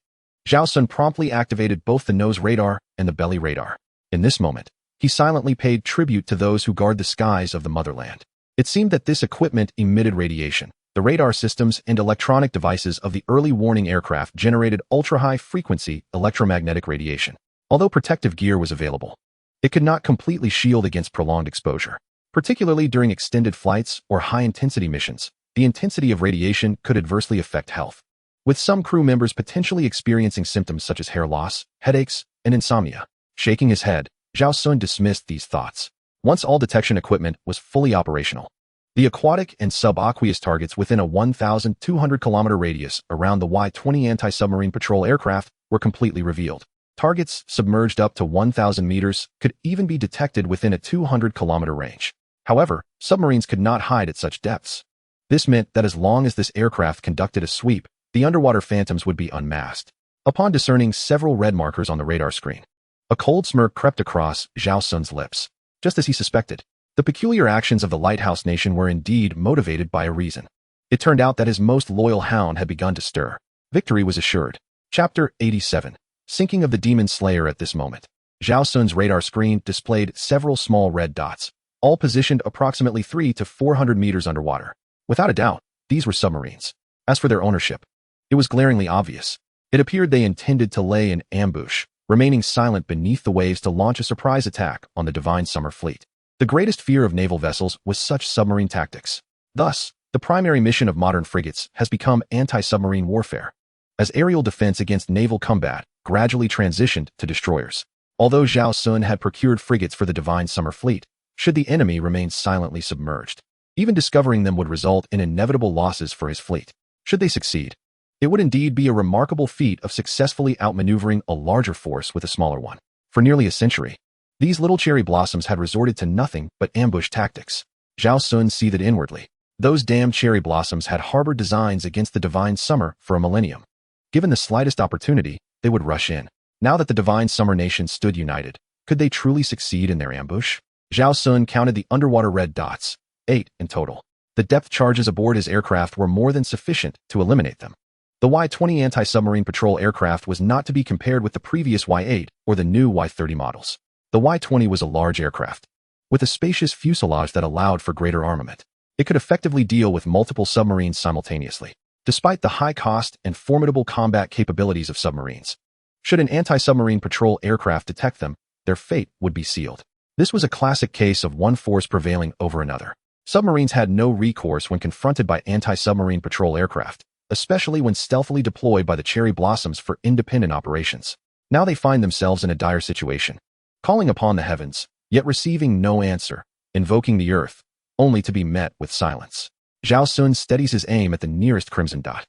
Speaker 1: Zhao Xun promptly activated both the nose radar and the belly radar. In this moment, he silently paid tribute to those who guard the skies of the motherland. It seemed that this equipment emitted radiation. The radar systems and electronic devices of the early warning aircraft generated ultra-high-frequency electromagnetic radiation. Although protective gear was available, it could not completely shield against prolonged exposure. Particularly during extended flights or high-intensity missions, the intensity of radiation could adversely affect health, with some crew members potentially experiencing symptoms such as hair loss, headaches, and insomnia. Shaking his head, Zhao Xun dismissed these thoughts. Once all detection equipment was fully operational, the aquatic and subaqueous targets within a 1,200-kilometer radius around the Y-20 anti-submarine patrol aircraft were completely revealed. Targets submerged up to 1,000 meters could even be detected within a 200-kilometer range. However, submarines could not hide at such depths. This meant that as long as this aircraft conducted a sweep, the underwater phantoms would be unmasked. Upon discerning several red markers on the radar screen, a cold smirk crept across Zhao Xun's lips. Just as he suspected, the peculiar actions of the Lighthouse Nation were indeed motivated by a reason. It turned out that his most loyal hound had begun to stir. Victory was assured. Chapter 87. Sinking of the Demon Slayer. At this moment, Zhao Xun's radar screen displayed several small red dots, all positioned approximately 300 to 400 meters underwater. Without a doubt, these were submarines. As for their ownership, it was glaringly obvious. It appeared they intended to lay an ambush, remaining silent beneath the waves to launch a surprise attack on the Divine Summer Fleet. The greatest fear of naval vessels was such submarine tactics. Thus, the primary mission of modern frigates has become anti-submarine warfare, as aerial defense against naval combat gradually transitioned to destroyers. Although Zhao Xun had procured frigates for the Divine Summer Fleet, should the enemy remain silently submerged, even discovering them would result in inevitable losses for his fleet. Should they succeed, it would indeed be a remarkable feat of successfully outmaneuvering a larger force with a smaller one. For nearly a century, these little cherry blossoms had resorted to nothing but ambush tactics. Zhao Xun seethed inwardly. Those damned cherry blossoms had harbored designs against the Divine Summer for a millennium. Given the slightest opportunity, they would rush in. Now that the Divine Summer Nation stood united, could they truly succeed in their ambush? Zhao Xun counted the underwater red dots, 8 in total. The depth charges aboard his aircraft were more than sufficient to eliminate them. The Y-20 anti-submarine patrol aircraft was not to be compared with the previous Y-8 or the new Y-30 models. The Y-20 was a large aircraft, with a spacious fuselage that allowed for greater armament. It could effectively deal with multiple submarines simultaneously, despite the high cost and formidable combat capabilities of submarines. Should an anti-submarine patrol aircraft detect them, their fate would be sealed. This was a classic case of one force prevailing over another. Submarines had no recourse when confronted by anti-submarine patrol aircraft, especially when stealthily deployed by the cherry blossoms for independent operations. Now they find themselves in a dire situation, calling upon the heavens, yet receiving no answer, invoking the earth, only to be met with silence. Zhao Xun steadies his aim at the nearest crimson dot.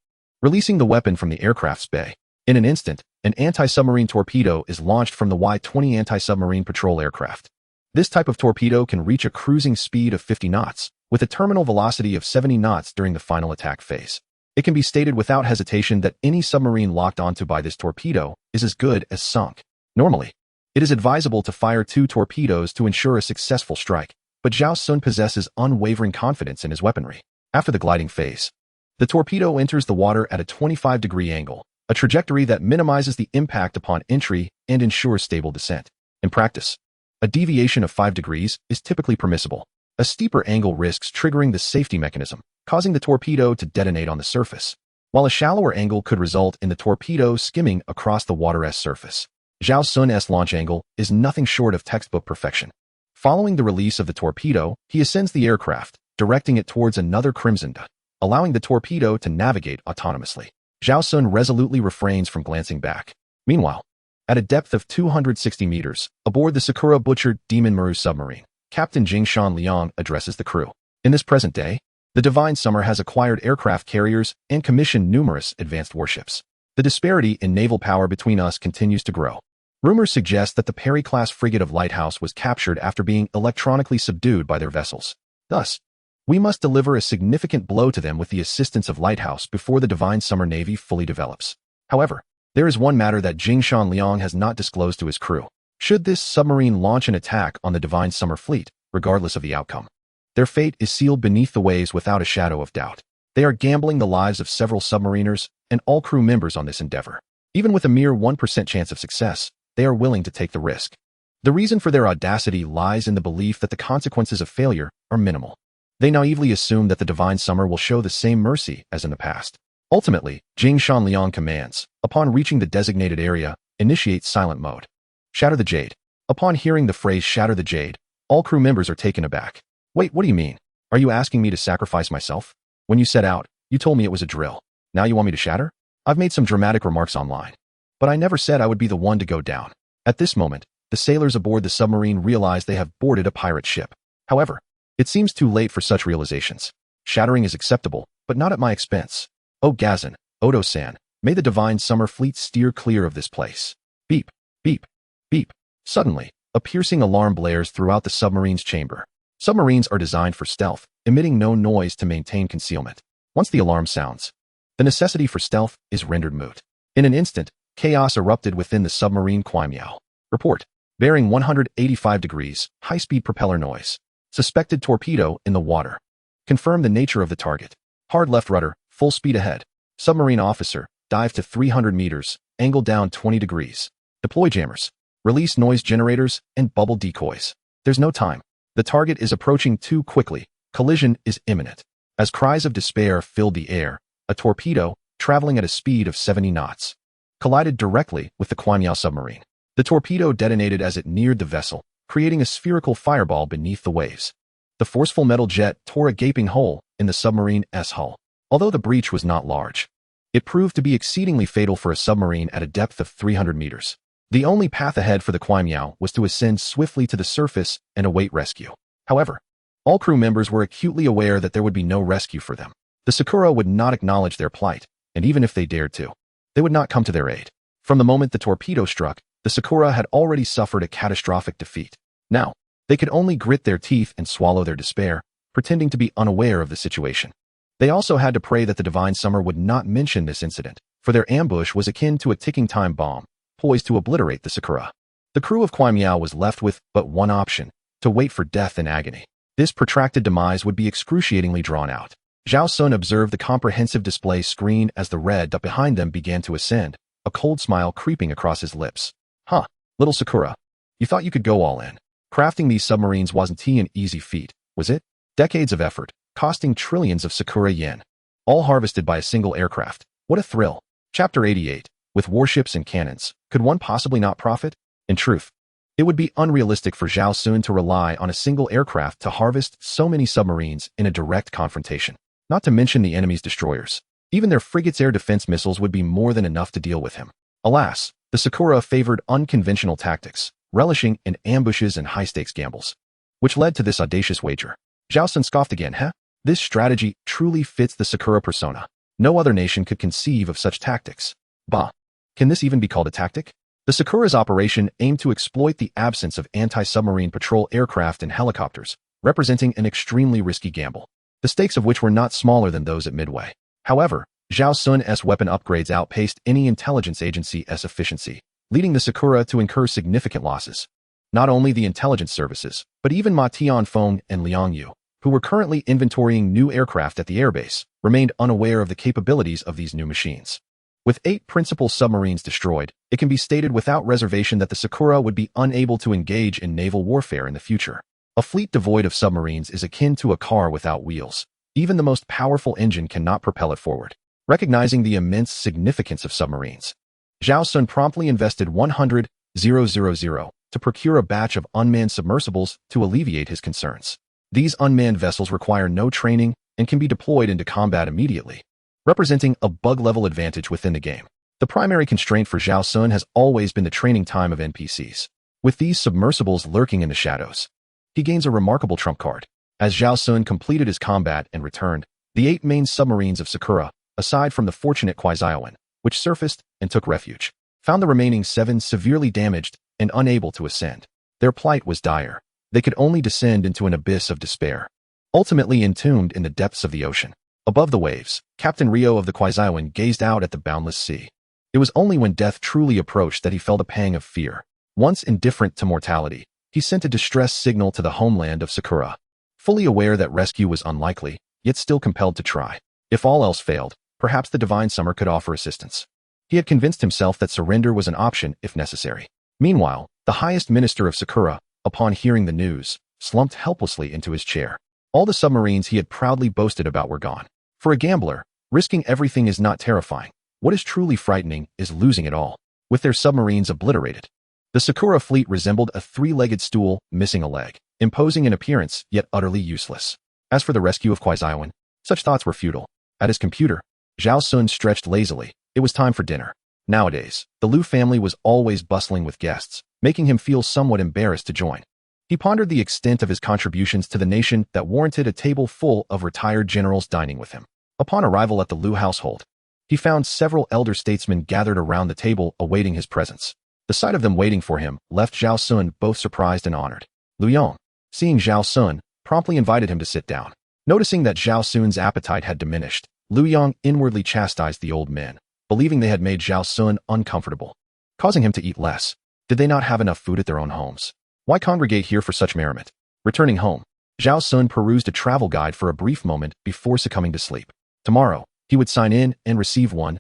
Speaker 1: releasing the weapon from the aircraft's bay. In an instant, an anti-submarine torpedo is launched from the Y-20 anti-submarine patrol aircraft. This type of torpedo can reach a cruising speed of 50 knots, with a terminal velocity of 70 knots during the final attack phase. It can be stated without hesitation that any submarine locked onto by this torpedo is as good as sunk. Normally, it is advisable to fire 2 torpedoes to ensure a successful strike, but Zhao Xun possesses unwavering confidence in his weaponry. After the gliding phase, the torpedo enters the water at a 25-degree angle, a trajectory that minimizes the impact upon entry and ensures stable descent. In practice, a deviation of 5 degrees is typically permissible. A steeper angle risks triggering the safety mechanism, causing the torpedo to detonate on the surface, while a shallower angle could result in the torpedo skimming across the water's surface. Zhao Xun's launch angle is nothing short of textbook perfection. Following the release of the torpedo, he ascends the aircraft, directing it towards another crimson dot, allowing the torpedo to navigate autonomously. Zhao Xun resolutely refrains from glancing back. Meanwhile, at a depth of 260 meters, aboard the Sakura butchered Demon Maru submarine, Captain Jingshan Liang addresses the crew. In this present day, the Divine Summer has acquired aircraft carriers and commissioned numerous advanced warships. The disparity in naval power between us continues to grow. Rumors suggest that the Perry-class frigate of Lighthouse was captured after being electronically subdued by their vessels. Thus, we must deliver a significant blow to them with the assistance of Lighthouse before the Divine Summer Navy fully develops. However, there is one matter that Jingshan Liang has not disclosed to his crew. Should this submarine launch an attack on the Divine Summer fleet, regardless of the outcome, their fate is sealed beneath the waves without a shadow of doubt. They are gambling the lives of several submariners and all crew members on this endeavor. Even with a mere 1% chance of success, they are willing to take the risk. The reason for their audacity lies in the belief that the consequences of failure are minimal. They naively assume that the Divine Summer will show the same mercy as in the past. Ultimately, Jingshan Liang commands, upon reaching the designated area, initiate silent mode. Shatter the Jade. Upon hearing the phrase shatter the Jade, all crew members are taken aback. Wait, what do you mean? Are you asking me to sacrifice myself? When you set out, you told me it was a drill. Now you want me to shatter? I've made some dramatic remarks online, but I never said I would be the one to go down. At this moment, the sailors aboard the submarine realize they have boarded a pirate ship. However, it seems too late for such realizations. Shattering is acceptable, but not at my expense. Oh Gazan, Odo-san, may the Divine Summer Fleet steer clear of this place. Beep, beep, beep. Suddenly, a piercing alarm blares throughout the submarine's chamber. Submarines are designed for stealth, emitting no noise to maintain concealment. Once the alarm sounds, the necessity for stealth is rendered moot. In an instant, chaos erupted within the submarine Kwai-Miao. Report. Bearing 185 degrees, high-speed propeller noise. Suspected torpedo in the water. Confirm the nature of the target. Hard left rudder, full speed ahead. Submarine officer, dive to 300 meters, angle down 20 degrees. Deploy jammers. Release noise generators and bubble decoys. There's no time. The target is approaching too quickly. Collision is imminent. As cries of despair filled the air, a torpedo, traveling at a speed of 70 knots, collided directly with the Kwai-Miao submarine. The torpedo detonated as it neared the vessel, creating a spherical fireball beneath the waves. The forceful metal jet tore a gaping hole in the submarine's hull. Although the breach was not large, it proved to be exceedingly fatal for a submarine at a depth of 300 meters. The only path ahead for the Kwai-Miao was to ascend swiftly to the surface and await rescue. However, all crew members were acutely aware that there would be no rescue for them. The Sakura would not acknowledge their plight, and even if they dared to, they would not come to their aid. From the moment the torpedo struck, the Sakura had already suffered a catastrophic defeat. Now, they could only grit their teeth and swallow their despair, pretending to be unaware of the situation. They also had to pray that the Divine Summer would not mention this incident, for their ambush was akin to a ticking time bomb, poised to obliterate the Sakura. The crew of Kwai-Miao was left with but one option, to wait for death in agony. This protracted demise would be excruciatingly drawn out. Zhao Xun observed the comprehensive display screen as the red dot behind them began to ascend, a cold smile creeping across his lips. Huh, little Sakura. You thought you could go all in. Crafting these submarines wasn't an easy feat, was it? Decades of effort, costing trillions of Sakura yen, all harvested by a single aircraft. What a thrill. Chapter 88. With warships and cannons, could one possibly not profit? In truth, it would be unrealistic for Zhao Xun to rely on a single aircraft to harvest so many submarines in a direct confrontation. Not to mention the enemy's destroyers. Even their frigate's air defense missiles would be more than enough to deal with him. Alas, the Sakura favored unconventional tactics, relishing in ambushes and high-stakes gambles, which led to this audacious wager. Zhao Xun scoffed again. This strategy truly fits the Sakura persona. No other nation could conceive of such tactics. Bah! Can this even be called a tactic? The Sakura's operation aimed to exploit the absence of anti-submarine patrol aircraft and helicopters, representing an extremely risky gamble, the stakes of which were not smaller than those at Midway. However, Zhao Xun's weapon upgrades outpaced any intelligence agency's efficiency, leading the Sakura to incur significant losses. Not only the intelligence services, but even Ma Tianfeng and Liang Yu, who were currently inventorying new aircraft at the airbase, remained unaware of the capabilities of these new machines. With 8 principal submarines destroyed, it can be stated without reservation that the Sakura would be unable to engage in naval warfare in the future. A fleet devoid of submarines is akin to a car without wheels. Even the most powerful engine cannot propel it forward. Recognizing the immense significance of submarines, Zhao Xun promptly invested 100,000 to procure a batch of unmanned submersibles to alleviate his concerns. These unmanned vessels require no training and can be deployed into combat immediately, representing a bug-level advantage within the game. The primary constraint for Zhao Xun has always been the training time of NPCs. With these submersibles lurking in the shadows, he gains a remarkable trump card. As Zhao Xun completed his combat and returned, the 8 main submarines of Sakura, aside from the fortunate Yuan, which surfaced and took refuge, found the remaining 7 severely damaged and unable to ascend. Their plight was dire. They could only descend into an abyss of despair, ultimately entombed in the depths of the ocean. Above the waves, Captain Rio of the Yuan gazed out at the boundless sea. It was only when death truly approached that he felt a pang of fear. Once indifferent to mortality, he sent a distress signal to the homeland of Sakura, fully aware that rescue was unlikely, yet still compelled to try. If all else failed, perhaps the Divine Summer could offer assistance. He had convinced himself that surrender was an option if necessary. Meanwhile, the highest minister of Sakura, upon hearing the news, slumped helplessly into his chair. All the submarines he had proudly boasted about were gone. For a gambler, risking everything is not terrifying. What is truly frightening is losing it all, with their submarines obliterated. The Sakura fleet resembled a 3-legged stool missing a leg, imposing in appearance yet utterly useless. As for the rescue of Yuan, such thoughts were futile. At his computer, Zhao Xun stretched lazily. It was time for dinner. Nowadays, the Liu family was always bustling with guests, making him feel somewhat embarrassed to join. He pondered the extent of his contributions to the nation that warranted a table full of retired generals dining with him. Upon arrival at the Liu household, he found several elder statesmen gathered around the table awaiting his presence. The sight of them waiting for him left Zhao Xun both surprised and honored. Liu Yong, seeing Zhao Xun, promptly invited him to sit down. Noticing that Zhao Xun's appetite had diminished, Liu Yong inwardly chastised the old men, believing they had made Zhao Xun uncomfortable, causing him to eat less. Did they not have enough food at their own homes? Why congregate here for such merriment? Returning home, Zhao Xun perused a travel guide for a brief moment before succumbing to sleep. Tomorrow, he would sign in and receive 1000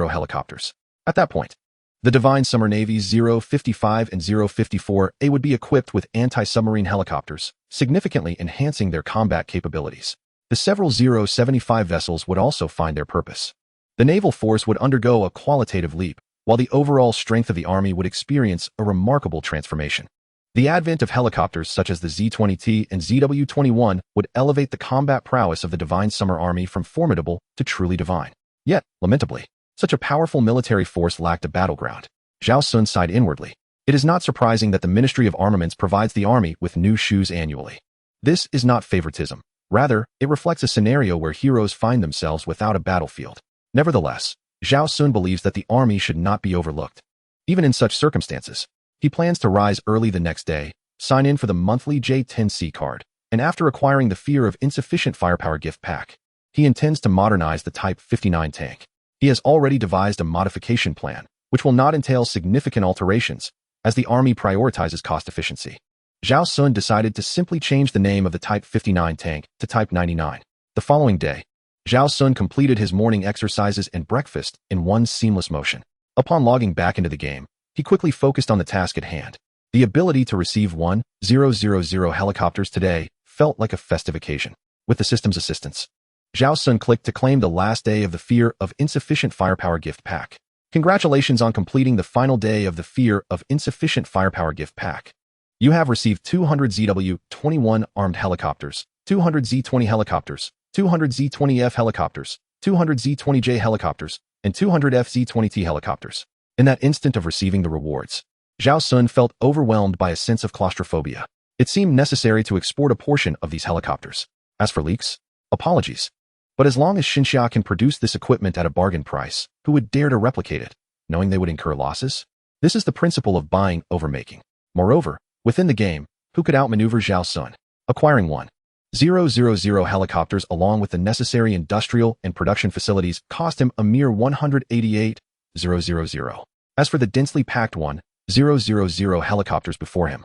Speaker 1: helicopters. At that point, the Divine Summer Navy's 055 and 054A would be equipped with anti-submarine helicopters, significantly enhancing their combat capabilities. The several 075 vessels would also find their purpose. The naval force would undergo a qualitative leap, while the overall strength of the army would experience a remarkable transformation. The advent of helicopters such as the Z-20T and ZW-21 would elevate the combat prowess of the Divine Summer Army from formidable to truly divine. Yet, lamentably, such a powerful military force lacked a battleground. Zhao Xun sighed inwardly. It is not surprising that the Ministry of Armaments provides the army with new shoes annually. This is not favoritism. Rather, it reflects a scenario where heroes find themselves without a battlefield. Nevertheless, Zhao Xun believes that the army should not be overlooked. Even in such circumstances, he plans to rise early the next day, sign in for the monthly J10C card, and after acquiring the Fear of Insufficient Firepower gift pack, he intends to modernize the Type 59 tank. He has already devised a modification plan, which will not entail significant alterations, as the army prioritizes cost efficiency. Zhao Xun decided to simply change the name of the Type 59 tank to Type 99. The following day, Zhao Xun completed his morning exercises and breakfast in one seamless motion. Upon logging back into the game, he quickly focused on the task at hand. The ability to receive 1000 helicopters today felt like a festive occasion. With the system's assistance, Zhao Xun clicked to claim the last day of the Fear of Insufficient Firepower gift pack. Congratulations on completing the final day of the Fear of Insufficient Firepower gift pack. You have received 200 ZW-21 armed helicopters, 200 Z-20 helicopters, 200 Z-20F helicopters, 200 Z-20J helicopters, and 200 FZ-20T helicopters. In that instant of receiving the rewards, Zhao Xun felt overwhelmed by a sense of claustrophobia. It seemed necessary to export a portion of these helicopters. As for leaks, apologies. But as long as Xinxia can produce this equipment at a bargain price, who would dare to replicate it, knowing they would incur losses? This is the principle of buying over making. Moreover, within the game, who could outmaneuver Zhao Xun? Acquiring 1,000 helicopters along with the necessary industrial and production facilities cost him a mere 188,000. As for the densely packed 1,000 helicopters before him,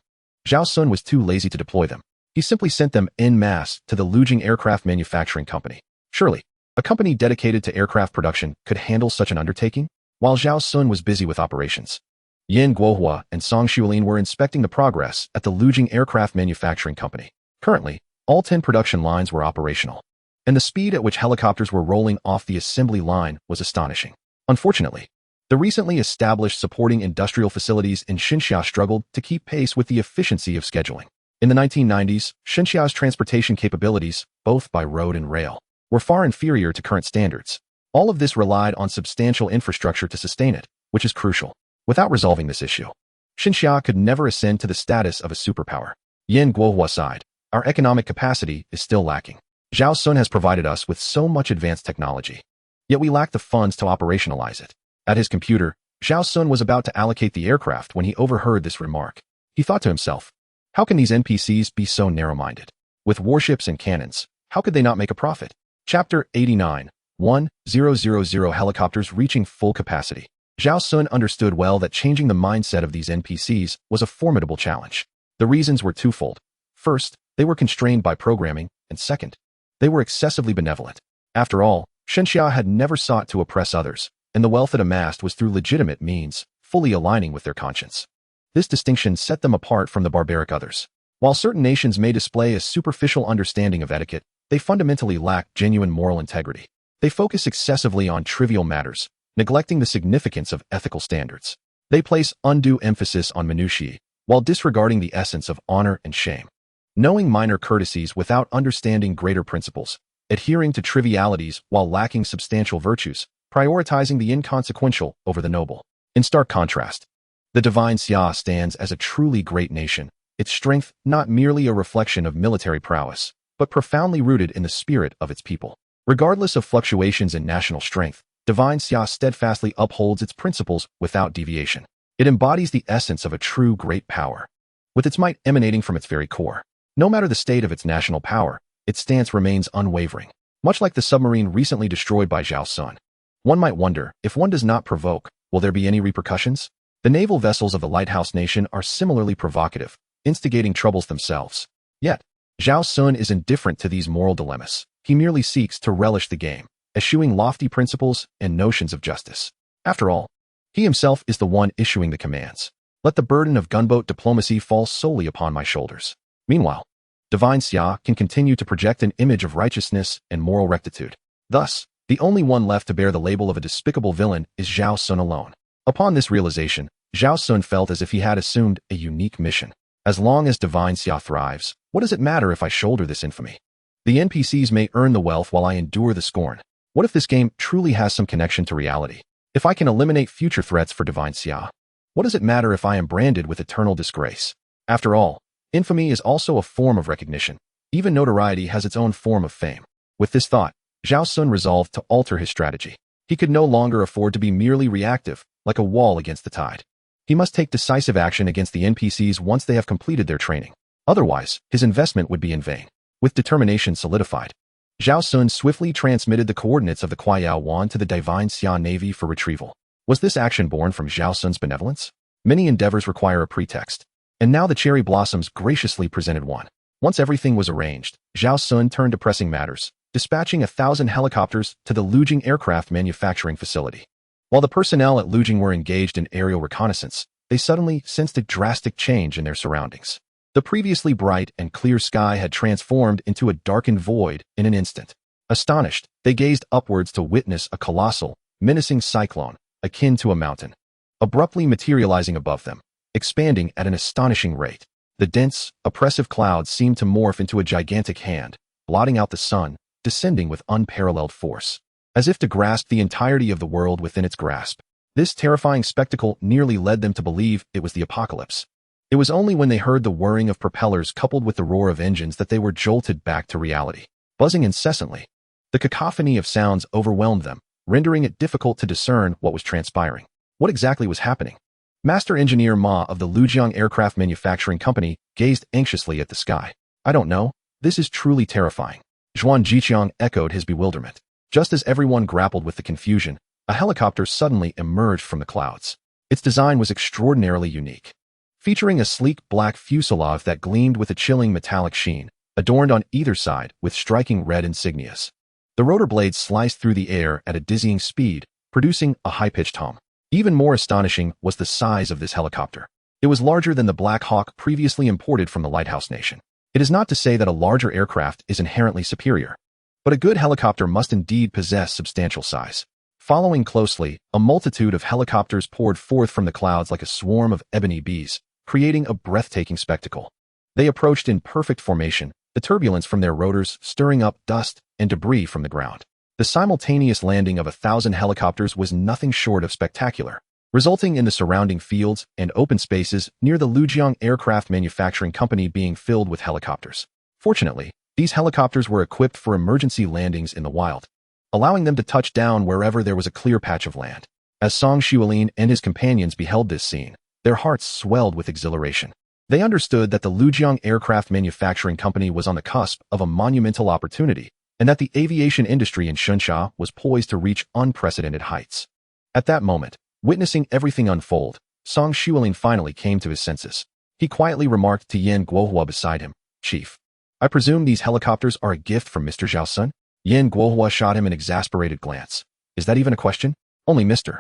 Speaker 1: Zhao Xun was too lazy to deploy them. He simply sent them en masse to the Lujing Aircraft Manufacturing Company. Surely, a company dedicated to aircraft production could handle such an undertaking? While Zhao Xun was busy with operations, Yin Guohua and Song Xuelin were inspecting the progress at the Lujing Aircraft Manufacturing Company. Currently, all 10 production lines were operational, and the speed at which helicopters were rolling off the assembly line was astonishing. Unfortunately, the recently established supporting industrial facilities in Xinxia struggled to keep pace with the efficiency of scheduling. In the 1990s, Xinxia's transportation capabilities, both by road and rail, were far inferior to current standards. All of this relied on substantial infrastructure to sustain it, which is crucial. Without resolving this issue, Xinxia could never ascend to the status of a superpower. Yin Guohua sighed. Our economic capacity is still lacking. Zhao Xun has provided us with so much advanced technology, yet we lack the funds to operationalize it. At his computer, Zhao Xun was about to allocate the aircraft when he overheard this remark. He thought to himself, how can these NPCs be so narrow-minded? With warships and cannons, how could they not make a profit? Chapter 89, 1,000 helicopters reaching full capacity. Zhao Xun understood well that changing the mindset of these NPCs was a formidable challenge. The reasons were twofold. First, they were constrained by programming, and second, they were excessively benevolent. After all, Xinxia had never sought to oppress others, and the wealth it amassed was through legitimate means, fully aligning with their conscience. This distinction set them apart from the barbaric others. While certain nations may display a superficial understanding of etiquette, they fundamentally lack genuine moral integrity. They focus excessively on trivial matters, neglecting the significance of ethical standards. They place undue emphasis on minutiae, while disregarding the essence of honor and shame. Knowing minor courtesies without understanding greater principles, adhering to trivialities while lacking substantial virtues, prioritizing the inconsequential over the noble. In stark contrast, the Divine Xia stands as a truly great nation, its strength not merely a reflection of military prowess, but profoundly rooted in the spirit of its people. Regardless of fluctuations in national strength, Divine Xia steadfastly upholds its principles without deviation. It embodies the essence of a true great power, with its might emanating from its very core. No matter the state of its national power, its stance remains unwavering. Much like the submarine recently destroyed by Zhao Xun. One might wonder, if one does not provoke, will there be any repercussions? The naval vessels of the Lighthouse Nation are similarly provocative, instigating troubles themselves. Yet, Zhao Xun is indifferent to these moral dilemmas. He merely seeks to relish the game, eschewing lofty principles and notions of justice. After all, he himself is the one issuing the commands. Let the burden of gunboat diplomacy fall solely upon my shoulders. Meanwhile, Divine Xia can continue to project an image of righteousness and moral rectitude. Thus, the only one left to bear the label of a despicable villain is Zhao Xun alone. Upon this realization, Zhao Xun felt as if he had assumed a unique mission. As long as Divine Xia thrives, what does it matter if I shoulder this infamy? The NPCs may earn the wealth while I endure the scorn. What if this game truly has some connection to reality? If I can eliminate future threats for Divine Xia, what does it matter if I am branded with eternal disgrace? After all, infamy is also a form of recognition. Even notoriety has its own form of fame. With this thought, Zhao Xun resolved to alter his strategy. He could no longer afford to be merely reactive, like a wall against the tide. He must take decisive action against the NPCs once they have completed their training. Otherwise, his investment would be in vain. With determination solidified, Zhao Xun swiftly transmitted the coordinates of the Kuaiyao Yuan to the Divine Xia Navy for retrieval. Was this action born from Zhao Xun's benevolence? Many endeavors require a pretext, and now the cherry blossoms graciously presented one. Once everything was arranged, Zhao Xun turned to pressing matters, dispatching 1,000 helicopters to the Lujing Aircraft Manufacturing Facility. While the personnel at Lujing were engaged in aerial reconnaissance, they suddenly sensed a drastic change in their surroundings. The previously bright and clear sky had transformed into a darkened void in an instant. Astonished, they gazed upwards to witness a colossal, menacing cyclone, akin to a mountain, abruptly materializing above them, expanding at an astonishing rate. The dense, oppressive clouds seemed to morph into a gigantic hand, blotting out the sun, descending with unparalleled force, as if to grasp the entirety of the world within its grasp. This terrifying spectacle nearly led them to believe it was the apocalypse. It was only when they heard the whirring of propellers coupled with the roar of engines that they were jolted back to reality. Buzzing incessantly, The cacophony of sounds overwhelmed them, rendering it difficult to discern what was transpiring. What exactly was happening? Master Engineer Ma of the Lujiang Aircraft Manufacturing Company gazed anxiously at the sky. I don't know. This is truly terrifying. Zhuan Jiqiang echoed his bewilderment. Just as everyone grappled with the confusion, a helicopter suddenly emerged from the clouds. Its design was extraordinarily unique. Featuring a sleek black fuselage that gleamed with a chilling metallic sheen, adorned on either side with striking red insignias. The rotor blades sliced through the air at a dizzying speed, producing a high-pitched hum. Even more astonishing was the size of this helicopter. It was larger than the Black Hawk previously imported from the Lighthouse Nation. It is not to say that a larger aircraft is inherently superior, but a good helicopter must indeed possess substantial size. Following closely, a multitude of helicopters poured forth from the clouds like a swarm of ebony bees, creating a breathtaking spectacle. They approached in perfect formation, the turbulence from their rotors stirring up dust and debris from the ground. The simultaneous landing of 1,000 helicopters was nothing short of spectacular, resulting in the surrounding fields and open spaces near the Lujiang Aircraft Manufacturing Company being filled with helicopters. Fortunately, these helicopters were equipped for emergency landings in the wild, allowing them to touch down wherever there was a clear patch of land. As Song Xuelin and his companions beheld this scene, their hearts swelled with exhilaration. They understood that the Lujiang Aircraft Manufacturing Company was on the cusp of a monumental opportunity, and that the aviation industry in Shensha was poised to reach unprecedented heights. At that moment, witnessing everything unfold, Song Xuelin finally came to his senses. He quietly remarked to Yan Guohua beside him, "Chief, I presume these helicopters are a gift from Mr. Zhao Xun?" Yan Guohua shot him an exasperated glance. Is that even a question? Only Mr.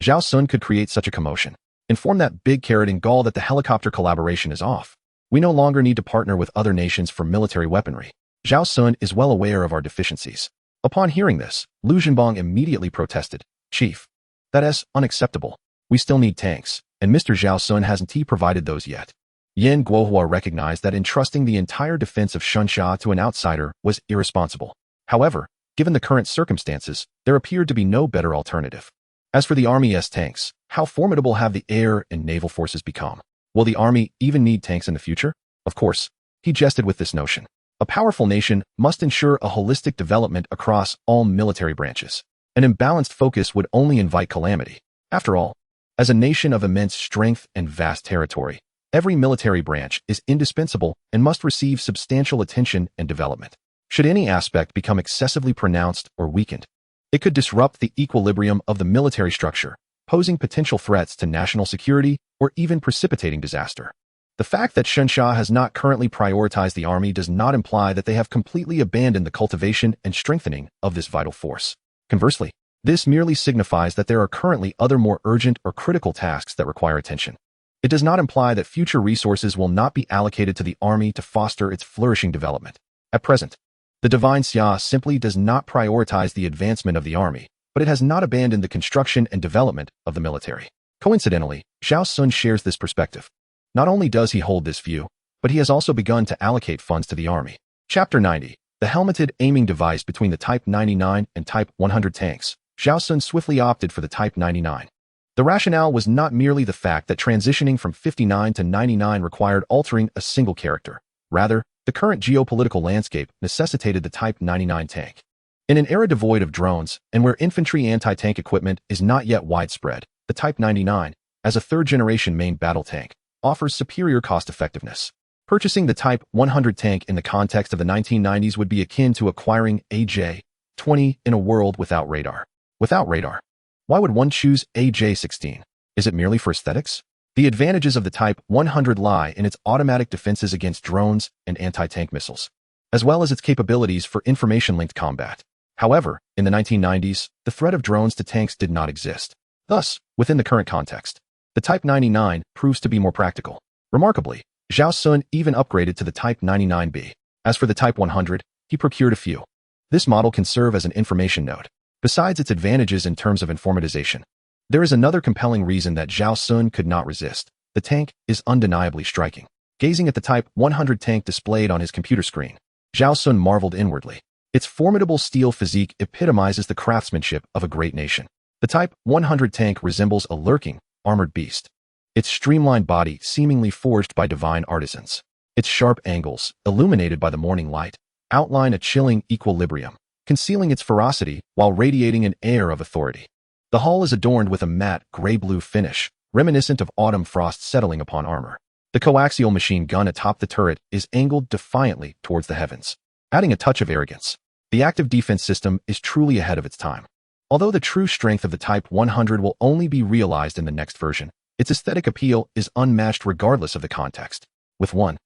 Speaker 1: Zhao Xun could create such a commotion. Inform that big carrot in Gaul that the helicopter collaboration is off. We no longer need to partner with other nations for military weaponry. Zhao Xun is well aware of our deficiencies. Upon hearing this, Lu Zhenbong immediately protested. Chief, that is unacceptable. We still need tanks, and Mr. Zhao Xun hasn't provided those yet. Yan Guohua recognized that entrusting the entire defense of Shensha to an outsider was irresponsible. However, given the current circumstances, there appeared to be no better alternative. As for the Army's tanks, how formidable have the air and naval forces become? Will the Army even need tanks in the future? Of course, he jested with this notion. A powerful nation must ensure a holistic development across all military branches. An imbalanced focus would only invite calamity. After all, as a nation of immense strength and vast territory, every military branch is indispensable and must receive substantial attention and development. Should any aspect become excessively pronounced or weakened, it could disrupt the equilibrium of the military structure, posing potential threats to national security or even precipitating disaster. The fact that Shensha has not currently prioritized the army does not imply that they have completely abandoned the cultivation and strengthening of this vital force. Conversely, this merely signifies that there are currently other more urgent or critical tasks that require attention. It does not imply that future resources will not be allocated to the army to foster its flourishing development. At present, the Divine Xia simply does not prioritize the advancement of the army, but it has not abandoned the construction and development of the military. Coincidentally, Zhao Xun shares this perspective. Not only does he hold this view, but he has also begun to allocate funds to the army. Chapter 90. The helmeted aiming device between the Type 99 and Type 100 tanks. Zhao Xun swiftly opted for the Type 99. The rationale was not merely the fact that transitioning from 59 to 99 required altering a single character. Rather, the current geopolitical landscape necessitated the Type 99 tank. In an era devoid of drones, and where infantry anti-tank equipment is not yet widespread, the Type 99, as a third-generation main battle tank, offers superior cost-effectiveness. Purchasing the Type 100 tank in the context of the 1990s would be akin to acquiring AJ-20 in a world without radar. Without radar, why would one choose AJ-16? Is it merely for aesthetics? The advantages of the Type 100 lie in its automatic defenses against drones and anti-tank missiles, as well as its capabilities for information-linked combat. However, in the 1990s, the threat of drones to tanks did not exist. Thus, within the current context, the Type 99 proves to be more practical. Remarkably, Zhao Xun even upgraded to the Type 99B. As for the Type 100, he procured a few. This model can serve as an information node. Besides its advantages in terms of informatization, there is another compelling reason that Zhao Xun could not resist. The tank is undeniably striking. Gazing at the Type 100 tank displayed on his computer screen, Zhao Xun marveled inwardly. Its formidable steel physique epitomizes the craftsmanship of a great nation. The Type 100 tank resembles a lurking, armored beast. Its streamlined body seemingly forged by divine artisans. Its sharp angles, illuminated by the morning light, outline a chilling equilibrium, concealing its ferocity while radiating an air of authority. The hull is adorned with a matte gray-blue finish, reminiscent of autumn frost settling upon armor. The coaxial machine gun atop the turret is angled defiantly towards the heavens, adding a touch of arrogance. The active defense system is truly ahead of its time. Although the true strength of the Type 100 will only be realized in the next version, its aesthetic appeal is unmatched regardless of the context. With 1,000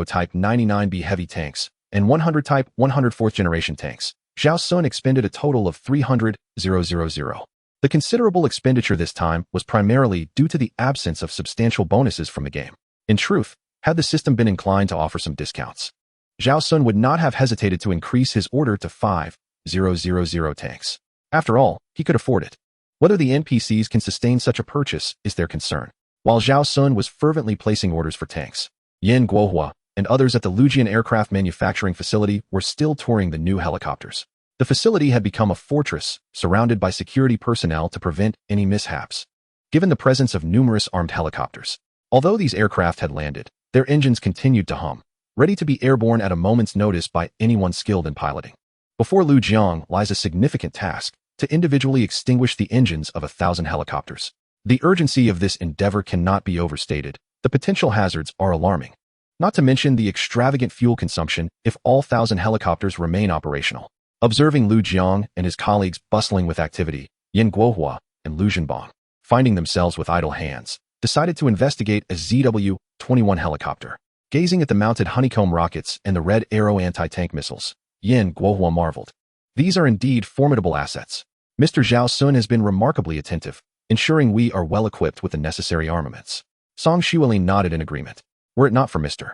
Speaker 1: Type 99B heavy tanks and 100 Type 104th generation tanks, Zhao Xun expended a total of 300,000. The considerable expenditure this time was primarily due to the absence of substantial bonuses from the game. In truth, had the system been inclined to offer some discounts, Zhao Xun would not have hesitated to increase his order to 5,000 tanks. After all, he could afford it. Whether the NPCs can sustain such a purchase is their concern. While Zhao Xun was fervently placing orders for tanks, Yan Guohua and others at the Lujian aircraft manufacturing facility were still touring the new helicopters. The facility had become a fortress, surrounded by security personnel to prevent any mishaps. Given the presence of numerous armed helicopters, although these aircraft had landed, their engines continued to hum, ready to be airborne at a moment's notice by anyone skilled in piloting. Before Lu Jiang lies a significant task, to individually extinguish the engines of 1,000 helicopters. The urgency of this endeavor cannot be overstated. The potential hazards are alarming. Not to mention the extravagant fuel consumption if all 1,000 helicopters remain operational. Observing Lu Jiang and his colleagues bustling with activity, Yan Guohua and Lu Zhenbang, finding themselves with idle hands, decided to investigate a ZW-21 helicopter. Gazing at the mounted honeycomb rockets and the Red Arrow anti-tank missiles, Yan Guohua marveled. These are indeed formidable assets. Mr. Zhao Xun has been remarkably attentive, ensuring we are well equipped with the necessary armaments. Song Xuelin nodded in agreement. Were it not for Mr.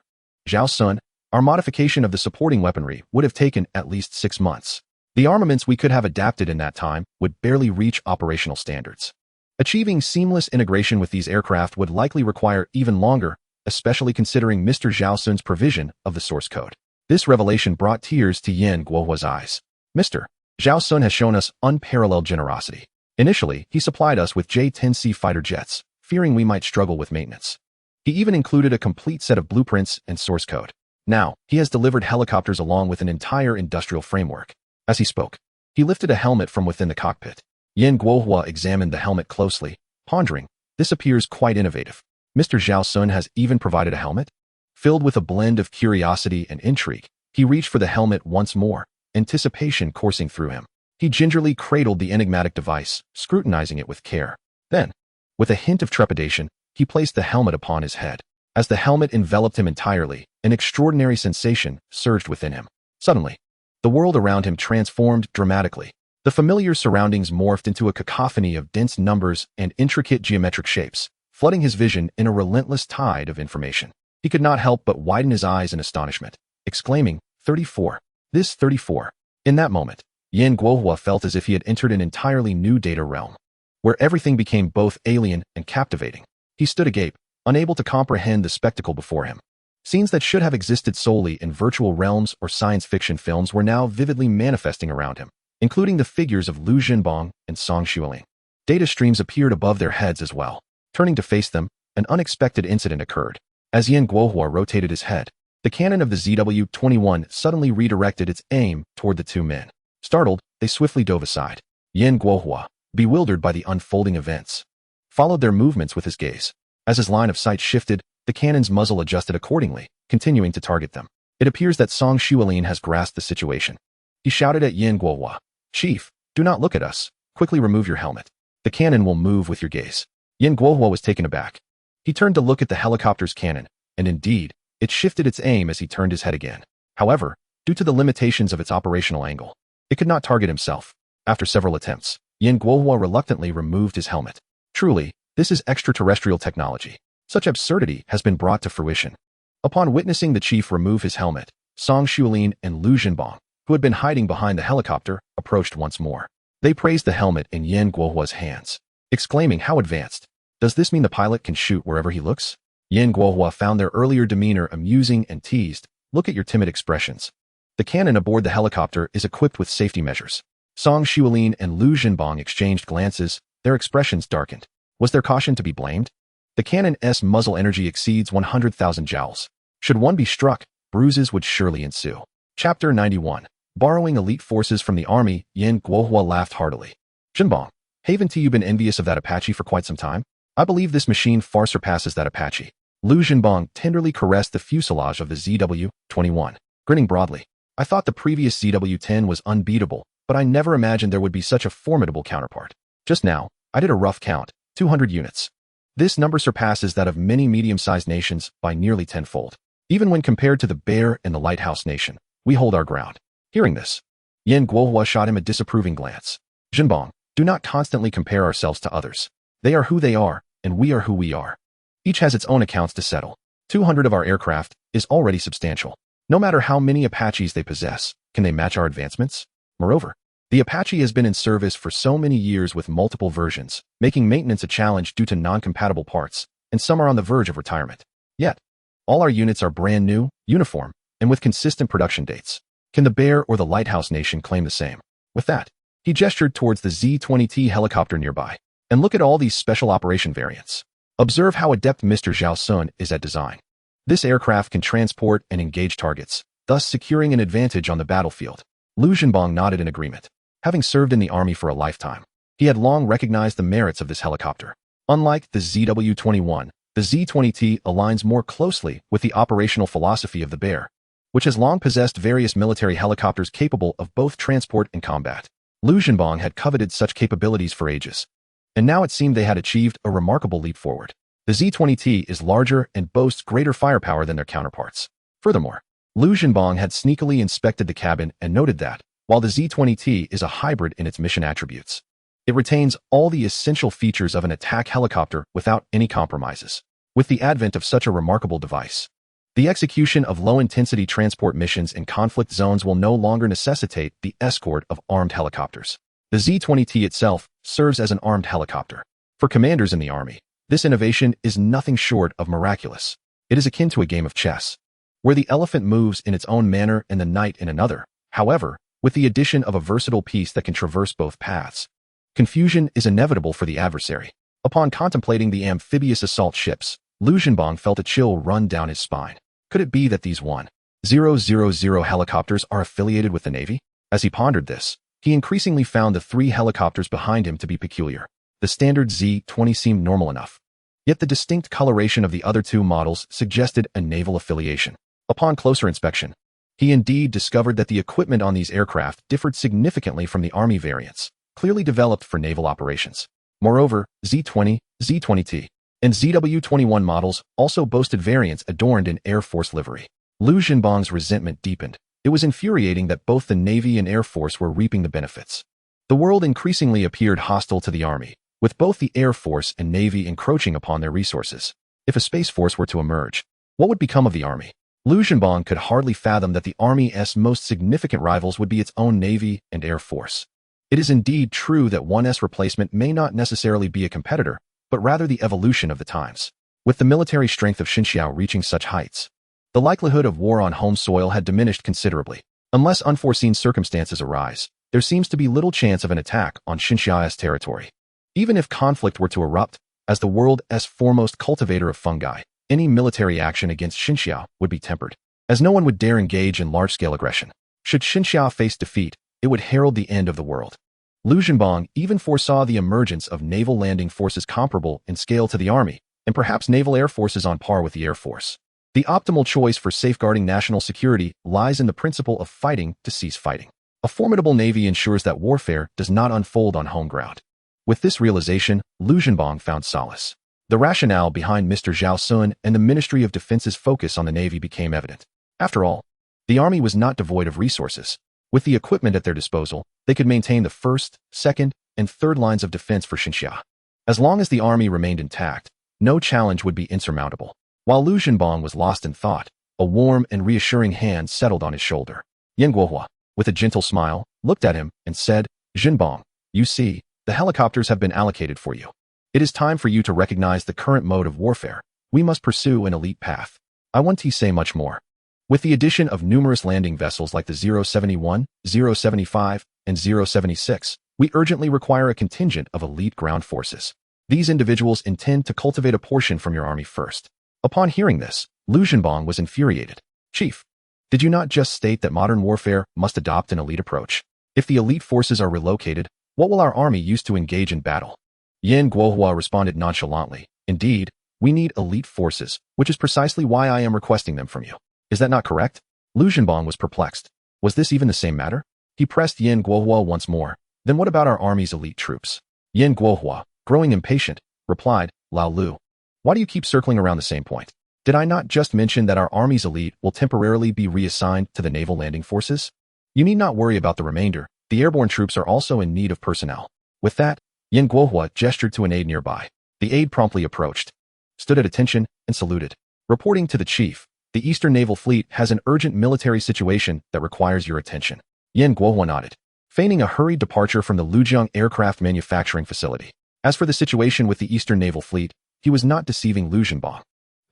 Speaker 1: Zhao Xun, our modification of the supporting weaponry would have taken at least 6 months. The armaments we could have adapted in that time would barely reach operational standards. Achieving seamless integration with these aircraft would likely require even longer, especially considering Mr. Zhao Xun's provision of the source code. This revelation brought tears to Yan Guohua's eyes. Mr. Zhao Xun has shown us unparalleled generosity. Initially, he supplied us with J-10C fighter jets, fearing we might struggle with maintenance. He even included a complete set of blueprints and source code. Now, he has delivered helicopters along with an entire industrial framework. As he spoke, he lifted a helmet from within the cockpit. Yan Guohua examined the helmet closely, pondering, this appears quite innovative. Mr. Zhao Xun has even provided a helmet? Filled with a blend of curiosity and intrigue, he reached for the helmet once more, anticipation coursing through him. He gingerly cradled the enigmatic device, scrutinizing it with care. Then, with a hint of trepidation, he placed the helmet upon his head. As the helmet enveloped him entirely, an extraordinary sensation surged within him. Suddenly, the world around him transformed dramatically. The familiar surroundings morphed into a cacophony of dense numbers and intricate geometric shapes, flooding his vision in a relentless tide of information. He could not help but widen his eyes in astonishment, exclaiming, 34. This 34. In that moment, Yan Guohua felt as if he had entered an entirely new data realm, where everything became both alien and captivating. He stood agape, unable to comprehend the spectacle before him. Scenes that should have existed solely in virtual realms or science fiction films were now vividly manifesting around him, including the figures of Lu Zhenbang and Song Xuelin. Data streams appeared above their heads as well. Turning to face them, an unexpected incident occurred. As Yan Guohua rotated his head, the cannon of the ZW-21 suddenly redirected its aim toward the two men. Startled, they swiftly dove aside. Yan Guohua, bewildered by the unfolding events, followed their movements with his gaze. As his line of sight shifted, the cannon's muzzle adjusted accordingly, continuing to target them. It appears that Song Xuelin has grasped the situation. He shouted at Yan Guohua, Chief, do not look at us. Quickly remove your helmet. The cannon will move with your gaze. Yan Guohua was taken aback. He turned to look at the helicopter's cannon, and indeed, it shifted its aim as he turned his head again. However, due to the limitations of its operational angle, it could not target himself. After several attempts, Yan Guohua reluctantly removed his helmet. Truly, this is extraterrestrial technology. Such absurdity has been brought to fruition. Upon witnessing the chief remove his helmet, Song Xuelin and Lu Zhenbang, who had been hiding behind the helicopter, approached once more. They praised the helmet in Yan Guohua's hands, exclaiming, how advanced. Does this mean the pilot can shoot wherever he looks? Yan Guohua found their earlier demeanor amusing and teased, look at your timid expressions. The cannon aboard the helicopter is equipped with safety measures. Song Xuelin and Lu Zhenbang exchanged glances, their expressions darkened. Was their caution to be blamed? The cannon's muzzle energy exceeds 100,000 joules. Should one be struck, bruises would surely ensue. Chapter 91. Borrowing elite forces from the army, Yan Guohua laughed heartily. Zhenbong, haven't you been envious of that Apache for quite some time? I believe this machine far surpasses that Apache. Lu Zhenbong tenderly caressed the fuselage of the ZW-21, grinning broadly. I thought the previous ZW-10 was unbeatable, but I never imagined there would be such a formidable counterpart. Just now, I did a rough count, 200 units. This number surpasses that of many medium-sized nations by nearly tenfold. Even when compared to the Bear and the Lighthouse Nation, we hold our ground. Hearing this, Yan Guohua shot him a disapproving glance. Zhenbong, do not constantly compare ourselves to others. They are who they are, and we are who we are. Each has its own accounts to settle. 200 of our aircraft is already substantial. No matter how many Apaches they possess, can they match our advancements? Moreover, the Apache has been in service for so many years with multiple versions, making maintenance a challenge due to non-compatible parts, and some are on the verge of retirement. Yet, all our units are brand new, uniform, and with consistent production dates. Can the Bear or the Lighthouse Nation claim the same? With that, he gestured towards the Z-20T helicopter nearby. And look at all these special operation variants. Observe how adept Mr. Zhao Xun is at design. This aircraft can transport and engage targets, thus securing an advantage on the battlefield. Lu Zhenbong nodded in agreement. Having served in the army for a lifetime, he had long recognized the merits of this helicopter. Unlike the ZW-21, the Z-20T aligns more closely with the operational philosophy of the Bear, which has long possessed various military helicopters capable of both transport and combat. Lu Zhenbong had coveted such capabilities for ages, and now it seemed they had achieved a remarkable leap forward. The Z-20T is larger and boasts greater firepower than their counterparts. Furthermore, Lu Zhenbong had sneakily inspected the cabin and noted that, while the Z-20T is a hybrid in its mission attributes, it retains all the essential features of an attack helicopter without any compromises. With the advent of such a remarkable device, the execution of low-intensity transport missions in conflict zones will no longer necessitate the escort of armed helicopters. The Z-20T itself serves as an armed helicopter. For commanders in the army, this innovation is nothing short of miraculous. It is akin to a game of chess, where the elephant moves in its own manner and the knight in another. However, with the addition of a versatile piece that can traverse both paths, confusion is inevitable for the adversary. Upon contemplating the amphibious assault ships, Lu Zhenbong felt a chill run down his spine. Could it be that these 1000 helicopters are affiliated with the Navy? As he pondered this, he increasingly found the 3 helicopters behind him to be peculiar. The standard Z-20 seemed normal enough, yet the distinct coloration of the other 2 models suggested a naval affiliation. Upon closer inspection, he indeed discovered that the equipment on these aircraft differed significantly from the Army variants, clearly developed for naval operations. Moreover, Z-20, Z-20T, and ZW-21 models also boasted variants adorned in Air Force livery. Lu Zhenbong's resentment deepened. It was infuriating that both the Navy and Air Force were reaping the benefits. The world increasingly appeared hostile to the Army, with both the Air Force and Navy encroaching upon their resources. If a Space Force were to emerge, what would become of the Army? Lu Zhenbong could hardly fathom that the Army's most significant rivals would be its own Navy and Air Force. It is indeed true that one's replacement may not necessarily be a competitor, but rather the evolution of the times. With the military strength of Xinjiao reaching such heights, the likelihood of war on home soil had diminished considerably. Unless unforeseen circumstances arise, there seems to be little chance of an attack on Xinjiao's territory. Even if conflict were to erupt, as the world's foremost cultivator of fungi, any military action against Xinjiao would be tempered, as no one would dare engage in large-scale aggression. Should Xinjiao face defeat, it would herald the end of the world. Lu Zhenbong even foresaw the emergence of naval landing forces comparable in scale to the Army, and perhaps naval air forces on par with the Air Force. The optimal choice for safeguarding national security lies in the principle of fighting to cease fighting. A formidable navy ensures that warfare does not unfold on home ground. With this realization, Lu Zhenbong found solace. The rationale behind Mr. Zhao Xun and the Ministry of Defense's focus on the Navy became evident. After all, the Army was not devoid of resources. With the equipment at their disposal, they could maintain the first, second, and third lines of defense for Xinjiang. As long as the Army remained intact, no challenge would be insurmountable. While Lu Zhenbong was lost in thought, a warm and reassuring hand settled on his shoulder. Yan Guohua, with a gentle smile, looked at him and said, "Zhenbong, you see, the helicopters have been allocated for you. It is time for you to recognize the current mode of warfare. We must pursue an elite path. I want to say much more. With the addition of numerous landing vessels like the 071, 075, and 076, we urgently require a contingent of elite ground forces. These individuals intend to cultivate a portion from your army first." Upon hearing this, Lu Zhenbong was infuriated. "Chief, Did you not just state that modern warfare must adopt an elite approach? If the elite forces are relocated, what will our army use to engage in battle? Yan Guohua responded nonchalantly. Indeed, we need elite forces, which is precisely why I am requesting them from you. Is that not correct? Lu Zhenbang was perplexed. Was this even the same matter? He pressed Yan Guohua once more. Then what about our army's elite troops? Yan Guohua, growing impatient, replied, Lao Lu. Why do you keep circling around the same point? Did I not just mention that our army's elite will temporarily be reassigned to the naval landing forces? You need not worry about the remainder. The airborne troops are also in need of personnel. With that, Yan Guohua gestured to an aide nearby. The aide promptly approached, stood at attention, and saluted. Reporting to the chief, the Eastern Naval Fleet has an urgent military situation that requires your attention. Yan Guohua nodded, feigning a hurried departure from the Lujiang aircraft manufacturing facility. As for the situation with the Eastern Naval Fleet, he was not deceiving Lu Zhenbang.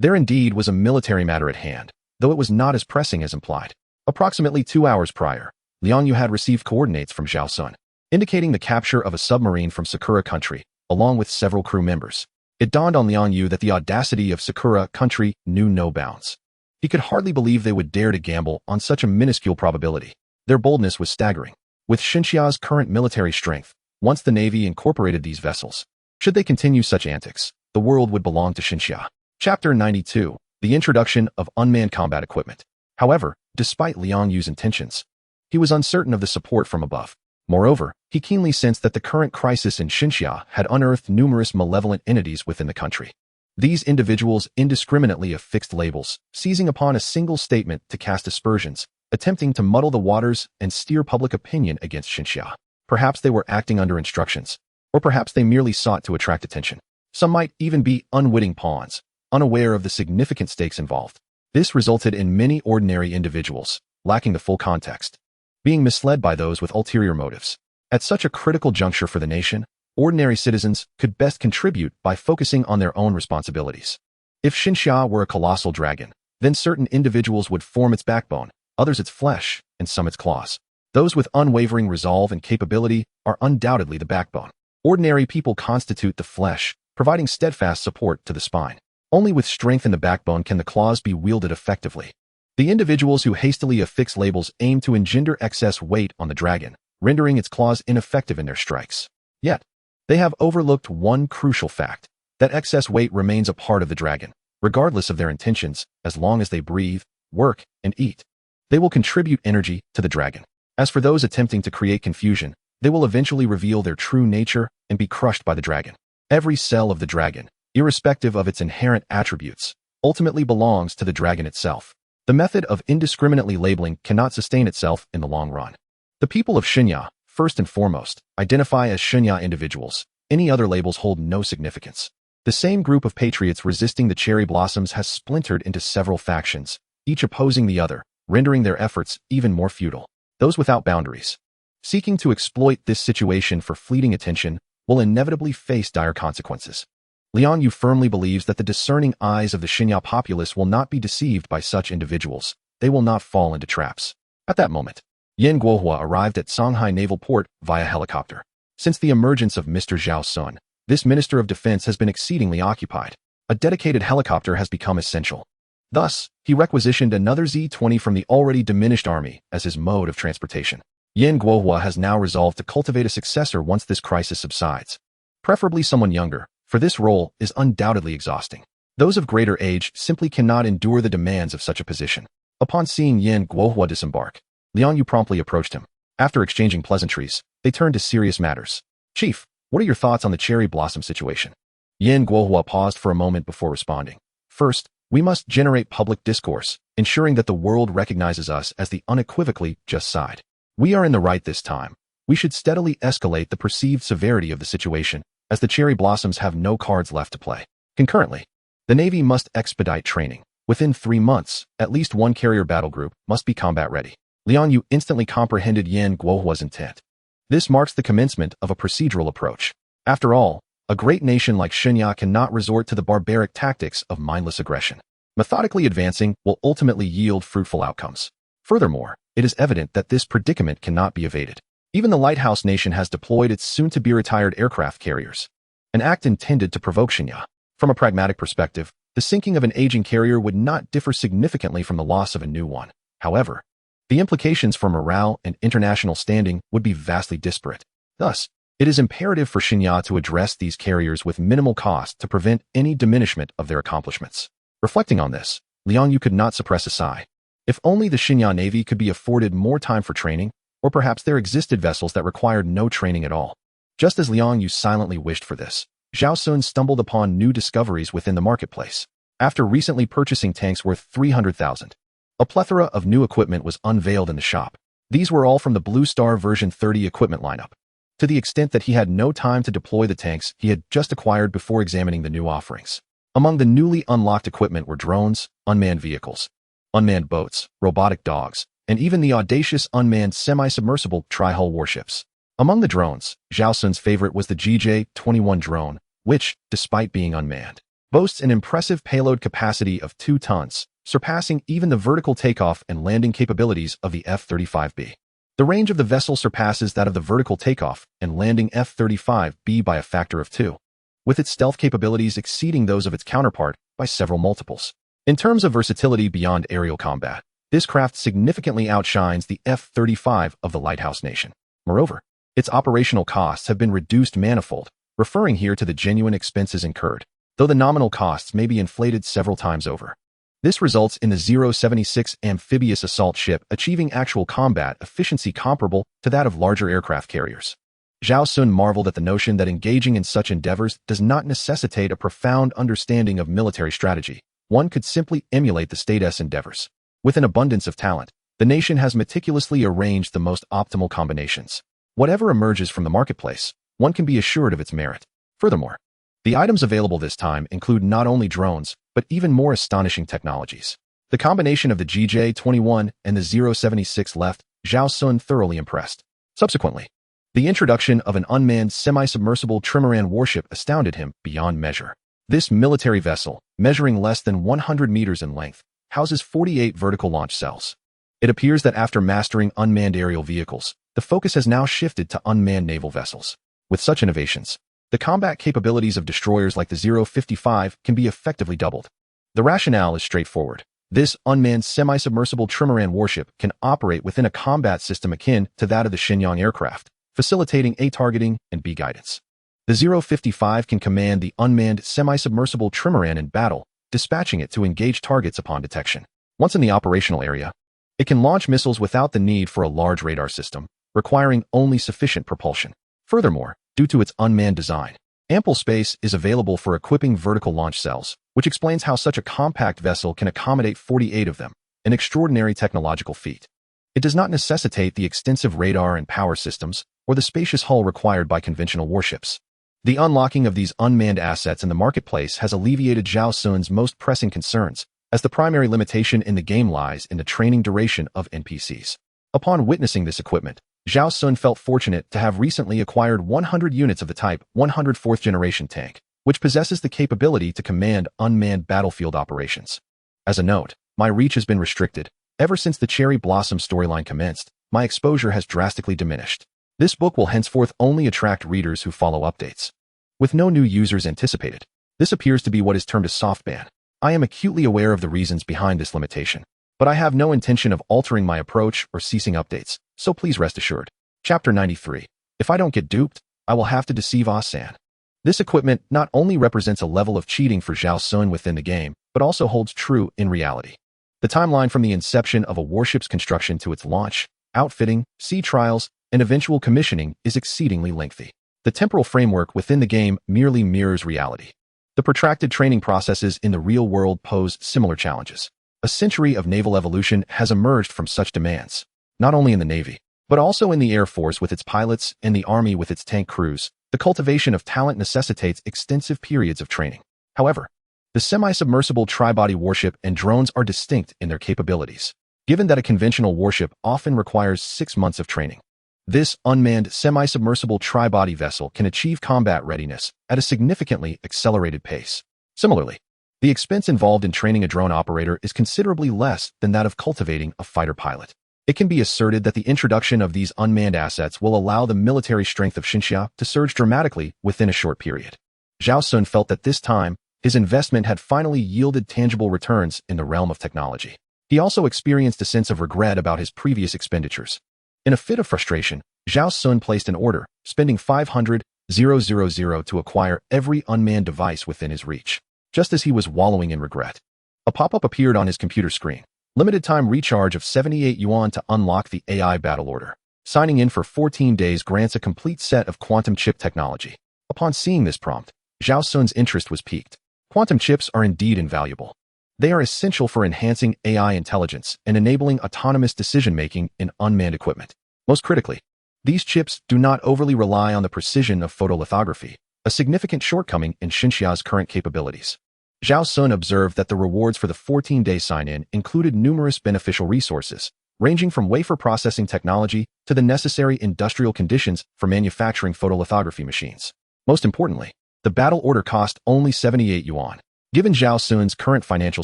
Speaker 1: There indeed was a military matter at hand, though it was not as pressing as implied. Approximately 2 hours prior, Liang Yu had received coordinates from Zhao Xun, indicating the capture of a submarine from Sakura country, along with several crew members. It dawned on Liang Yu that the audacity of Sakura country knew no bounds. He could hardly believe they would dare to gamble on such a minuscule probability. Their boldness was staggering. With Xinxia's current military strength, once the Navy incorporated these vessels, should they continue such antics, the world would belong to Xinxia. Chapter 92, The Introduction of Unmanned Combat Equipment. However, despite Liang Yu's intentions, he was uncertain of the support from above. Moreover, he keenly sensed that the current crisis in Xinxia had unearthed numerous malevolent entities within the country. These individuals indiscriminately affixed labels, seizing upon a single statement to cast aspersions, attempting to muddle the waters and steer public opinion against Xinxia. Perhaps they were acting under instructions, or perhaps they merely sought to attract attention. Some might even be unwitting pawns, unaware of the significant stakes involved. This resulted in many ordinary individuals, lacking the full context, being misled by those with ulterior motives. At such a critical juncture for the nation, ordinary citizens could best contribute by focusing on their own responsibilities. If Xinxia were a colossal dragon, then certain individuals would form its backbone, others its flesh, and some its claws. Those with unwavering resolve and capability are undoubtedly the backbone. Ordinary people constitute the flesh, providing steadfast support to the spine. Only with strength in the backbone can the claws be wielded effectively. The individuals who hastily affix labels aim to engender excess weight on the dragon, rendering its claws ineffective in their strikes. Yet, they have overlooked one crucial fact, that excess weight remains a part of the dragon, regardless of their intentions, as long as they breathe, work, and eat. They will contribute energy to the dragon. As for those attempting to create confusion, they will eventually reveal their true nature and be crushed by the dragon. Every cell of the dragon, irrespective of its inherent attributes, ultimately belongs to the dragon itself. The method of indiscriminately labeling cannot sustain itself in the long run. The people of Xinxia, first and foremost, identify as Xinxia individuals. Any other labels hold no significance. The same group of patriots resisting the cherry blossoms has splintered into several factions, each opposing the other, rendering their efforts even more futile. Those without boundaries, seeking to exploit this situation for fleeting attention, will inevitably face dire consequences. Liang Yu firmly believes that the discerning eyes of the Xinxia populace will not be deceived by such individuals. They will not fall into traps. At that moment, Yan Guohua arrived at Songhai Naval Port via helicopter. Since the emergence of Mr. Zhao Xun, this Minister of Defense has been exceedingly occupied. A dedicated helicopter has become essential. Thus, he requisitioned another Z-20 from the already diminished army as his mode of transportation. Yan Guohua has now resolved to cultivate a successor once this crisis subsides. Preferably someone younger, for this role is undoubtedly exhausting. Those of greater age simply cannot endure the demands of such a position. Upon seeing Yan Guohua disembark, Liang Yu promptly approached him. After exchanging pleasantries, they turned to serious matters. Chief, what are your thoughts on the cherry blossom situation? Yan Guohua paused for a moment before responding. First, we must generate public discourse, ensuring that the world recognizes us as the unequivocally just side. We are in the right this time. We should steadily escalate the perceived severity of the situation, as the cherry blossoms have no cards left to play. Concurrently, the Navy must expedite training. Within 3 months, at least one carrier battle group must be combat ready. Liang Yu instantly comprehended Yan Guohua's intent. This marks the commencement of a procedural approach. After all, a great nation like Xinxia cannot resort to the barbaric tactics of mindless aggression. Methodically advancing will ultimately yield fruitful outcomes. Furthermore, it is evident that this predicament cannot be evaded. Even the lighthouse nation has deployed its soon-to-be-retired aircraft carriers, an act intended to provoke Xinxia. From a pragmatic perspective, the sinking of an aging carrier would not differ significantly from the loss of a new one. However, the implications for morale and international standing would be vastly disparate. Thus, it is imperative for Xinhua to address these carriers with minimal cost to prevent any diminishment of their accomplishments. Reflecting on this, Liang Yu could not suppress a sigh. If only the Xinhua Navy could be afforded more time for training, or perhaps there existed vessels that required no training at all. Just as Liang Yu silently wished for this, Zhao Xun stumbled upon new discoveries within the marketplace. After recently purchasing tanks worth 300,000, a plethora of new equipment was unveiled in the shop. These were all from the Blue Star version 30 equipment lineup. To the extent that he had no time to deploy the tanks he had just acquired before examining the new offerings. Among the newly unlocked equipment were drones, unmanned vehicles, unmanned boats, robotic dogs, and even the audacious unmanned semi-submersible tri-hull warships. Among the drones, Zhao Xun's favorite was the GJ-21 drone, which, despite being unmanned, boasts an impressive payload capacity of 2 tons, surpassing even the vertical takeoff and landing capabilities of the F-35B. The range of the vessel surpasses that of the vertical takeoff and landing F-35B by a factor of 2, with its stealth capabilities exceeding those of its counterpart by several multiples. In terms of versatility beyond aerial combat, this craft significantly outshines the F-35 of the Lighthouse Nation. Moreover, its operational costs have been reduced manifold, referring here to the genuine expenses incurred, though the nominal costs may be inflated several times over. This results in the 076 amphibious assault ship achieving actual combat efficiency comparable to that of larger aircraft carriers. Zhao Xun marveled at the notion that engaging in such endeavors does not necessitate a profound understanding of military strategy. One could simply emulate the state's endeavors. With an abundance of talent, the nation has meticulously arranged the most optimal combinations. Whatever emerges from the marketplace, one can be assured of its merit. Furthermore, the items available this time include not only drones, but even more astonishing technologies. The combination of the GJ-21 and the 076 left Zhao Xun thoroughly impressed. Subsequently, the introduction of an unmanned semi-submersible trimaran warship astounded him beyond measure. This military vessel, measuring less than 100 meters in length, houses 48 vertical launch cells. It appears that after mastering unmanned aerial vehicles, the focus has now shifted to unmanned naval vessels. With such innovations, the combat capabilities of destroyers like the 055 can be effectively doubled. The rationale is straightforward. This unmanned semi-submersible trimaran warship can operate within a combat system akin to that of the Shenyang aircraft, facilitating A targeting and B guidance. The 055 can command the unmanned semi-submersible trimaran in battle, dispatching it to engage targets upon detection. Once in the operational area, it can launch missiles without the need for a large radar system, requiring only sufficient propulsion. Furthermore, due to its unmanned design, ample space is available for equipping vertical launch cells, which explains how such a compact vessel can accommodate 48 of them, an extraordinary technological feat. It does not necessitate the extensive radar and power systems, or the spacious hull required by conventional warships. The unlocking of these unmanned assets in the marketplace has alleviated Zhao Xun's most pressing concerns, as the primary limitation in the game lies in the training duration of NPCs. Upon witnessing this equipment, Zhao Xun felt fortunate to have recently acquired 100 units of the type 104th generation tank, which possesses the capability to command unmanned battlefield operations. As a note, my reach has been restricted. Ever since the Cherry Blossom storyline commenced, my exposure has drastically diminished. This book will henceforth only attract readers who follow updates. With no new users anticipated, this appears to be what is termed a soft ban. I am acutely aware of the reasons behind this limitation, but I have no intention of altering my approach or ceasing updates, so please rest assured. Chapter 93. If I don't get duped, I will have to deceive Ah-san. This equipment not only represents a level of cheating for Zhao Xun within the game, but also holds true in reality. The timeline from the inception of a warship's construction to its launch, outfitting, sea trials, and eventual commissioning is exceedingly lengthy. The temporal framework within the game merely mirrors reality. The protracted training processes in the real world pose similar challenges. A century of naval evolution has emerged from such demands, not only in the Navy, but also in the Air Force with its pilots and the Army with its tank crews. The cultivation of talent necessitates extensive periods of training. However, the semi-submersible tri-body warship and drones are distinct in their capabilities, given that a conventional warship often requires 6 months of training. This unmanned semi-submersible tri-body vessel can achieve combat readiness at a significantly accelerated pace. Similarly, the expense involved in training a drone operator is considerably less than that of cultivating a fighter pilot. It can be asserted that the introduction of these unmanned assets will allow the military strength of Xinhua to surge dramatically within a short period. Zhao Xun felt that this time, his investment had finally yielded tangible returns in the realm of technology. He also experienced a sense of regret about his previous expenditures. In a fit of frustration, Zhao Xun placed an order, spending 500,000 to acquire every unmanned device within his reach. Just as he was wallowing in regret, a pop-up appeared on his computer screen. Limited time recharge of 78 yuan to unlock the AI battle order. Signing in for 14 days grants a complete set of quantum chip technology. Upon seeing this prompt, Zhao Xun's interest was piqued. Quantum chips are indeed invaluable. They are essential for enhancing AI intelligence and enabling autonomous decision-making in unmanned equipment. Most critically, these chips do not overly rely on the precision of photolithography, a significant shortcoming in Xinxia's current capabilities. Zhao Xun observed that the rewards for the 14-day sign-in included numerous beneficial resources, ranging from wafer processing technology to the necessary industrial conditions for manufacturing photolithography machines. Most importantly, the battle order cost only 78 yuan. Given Zhao Xun's current financial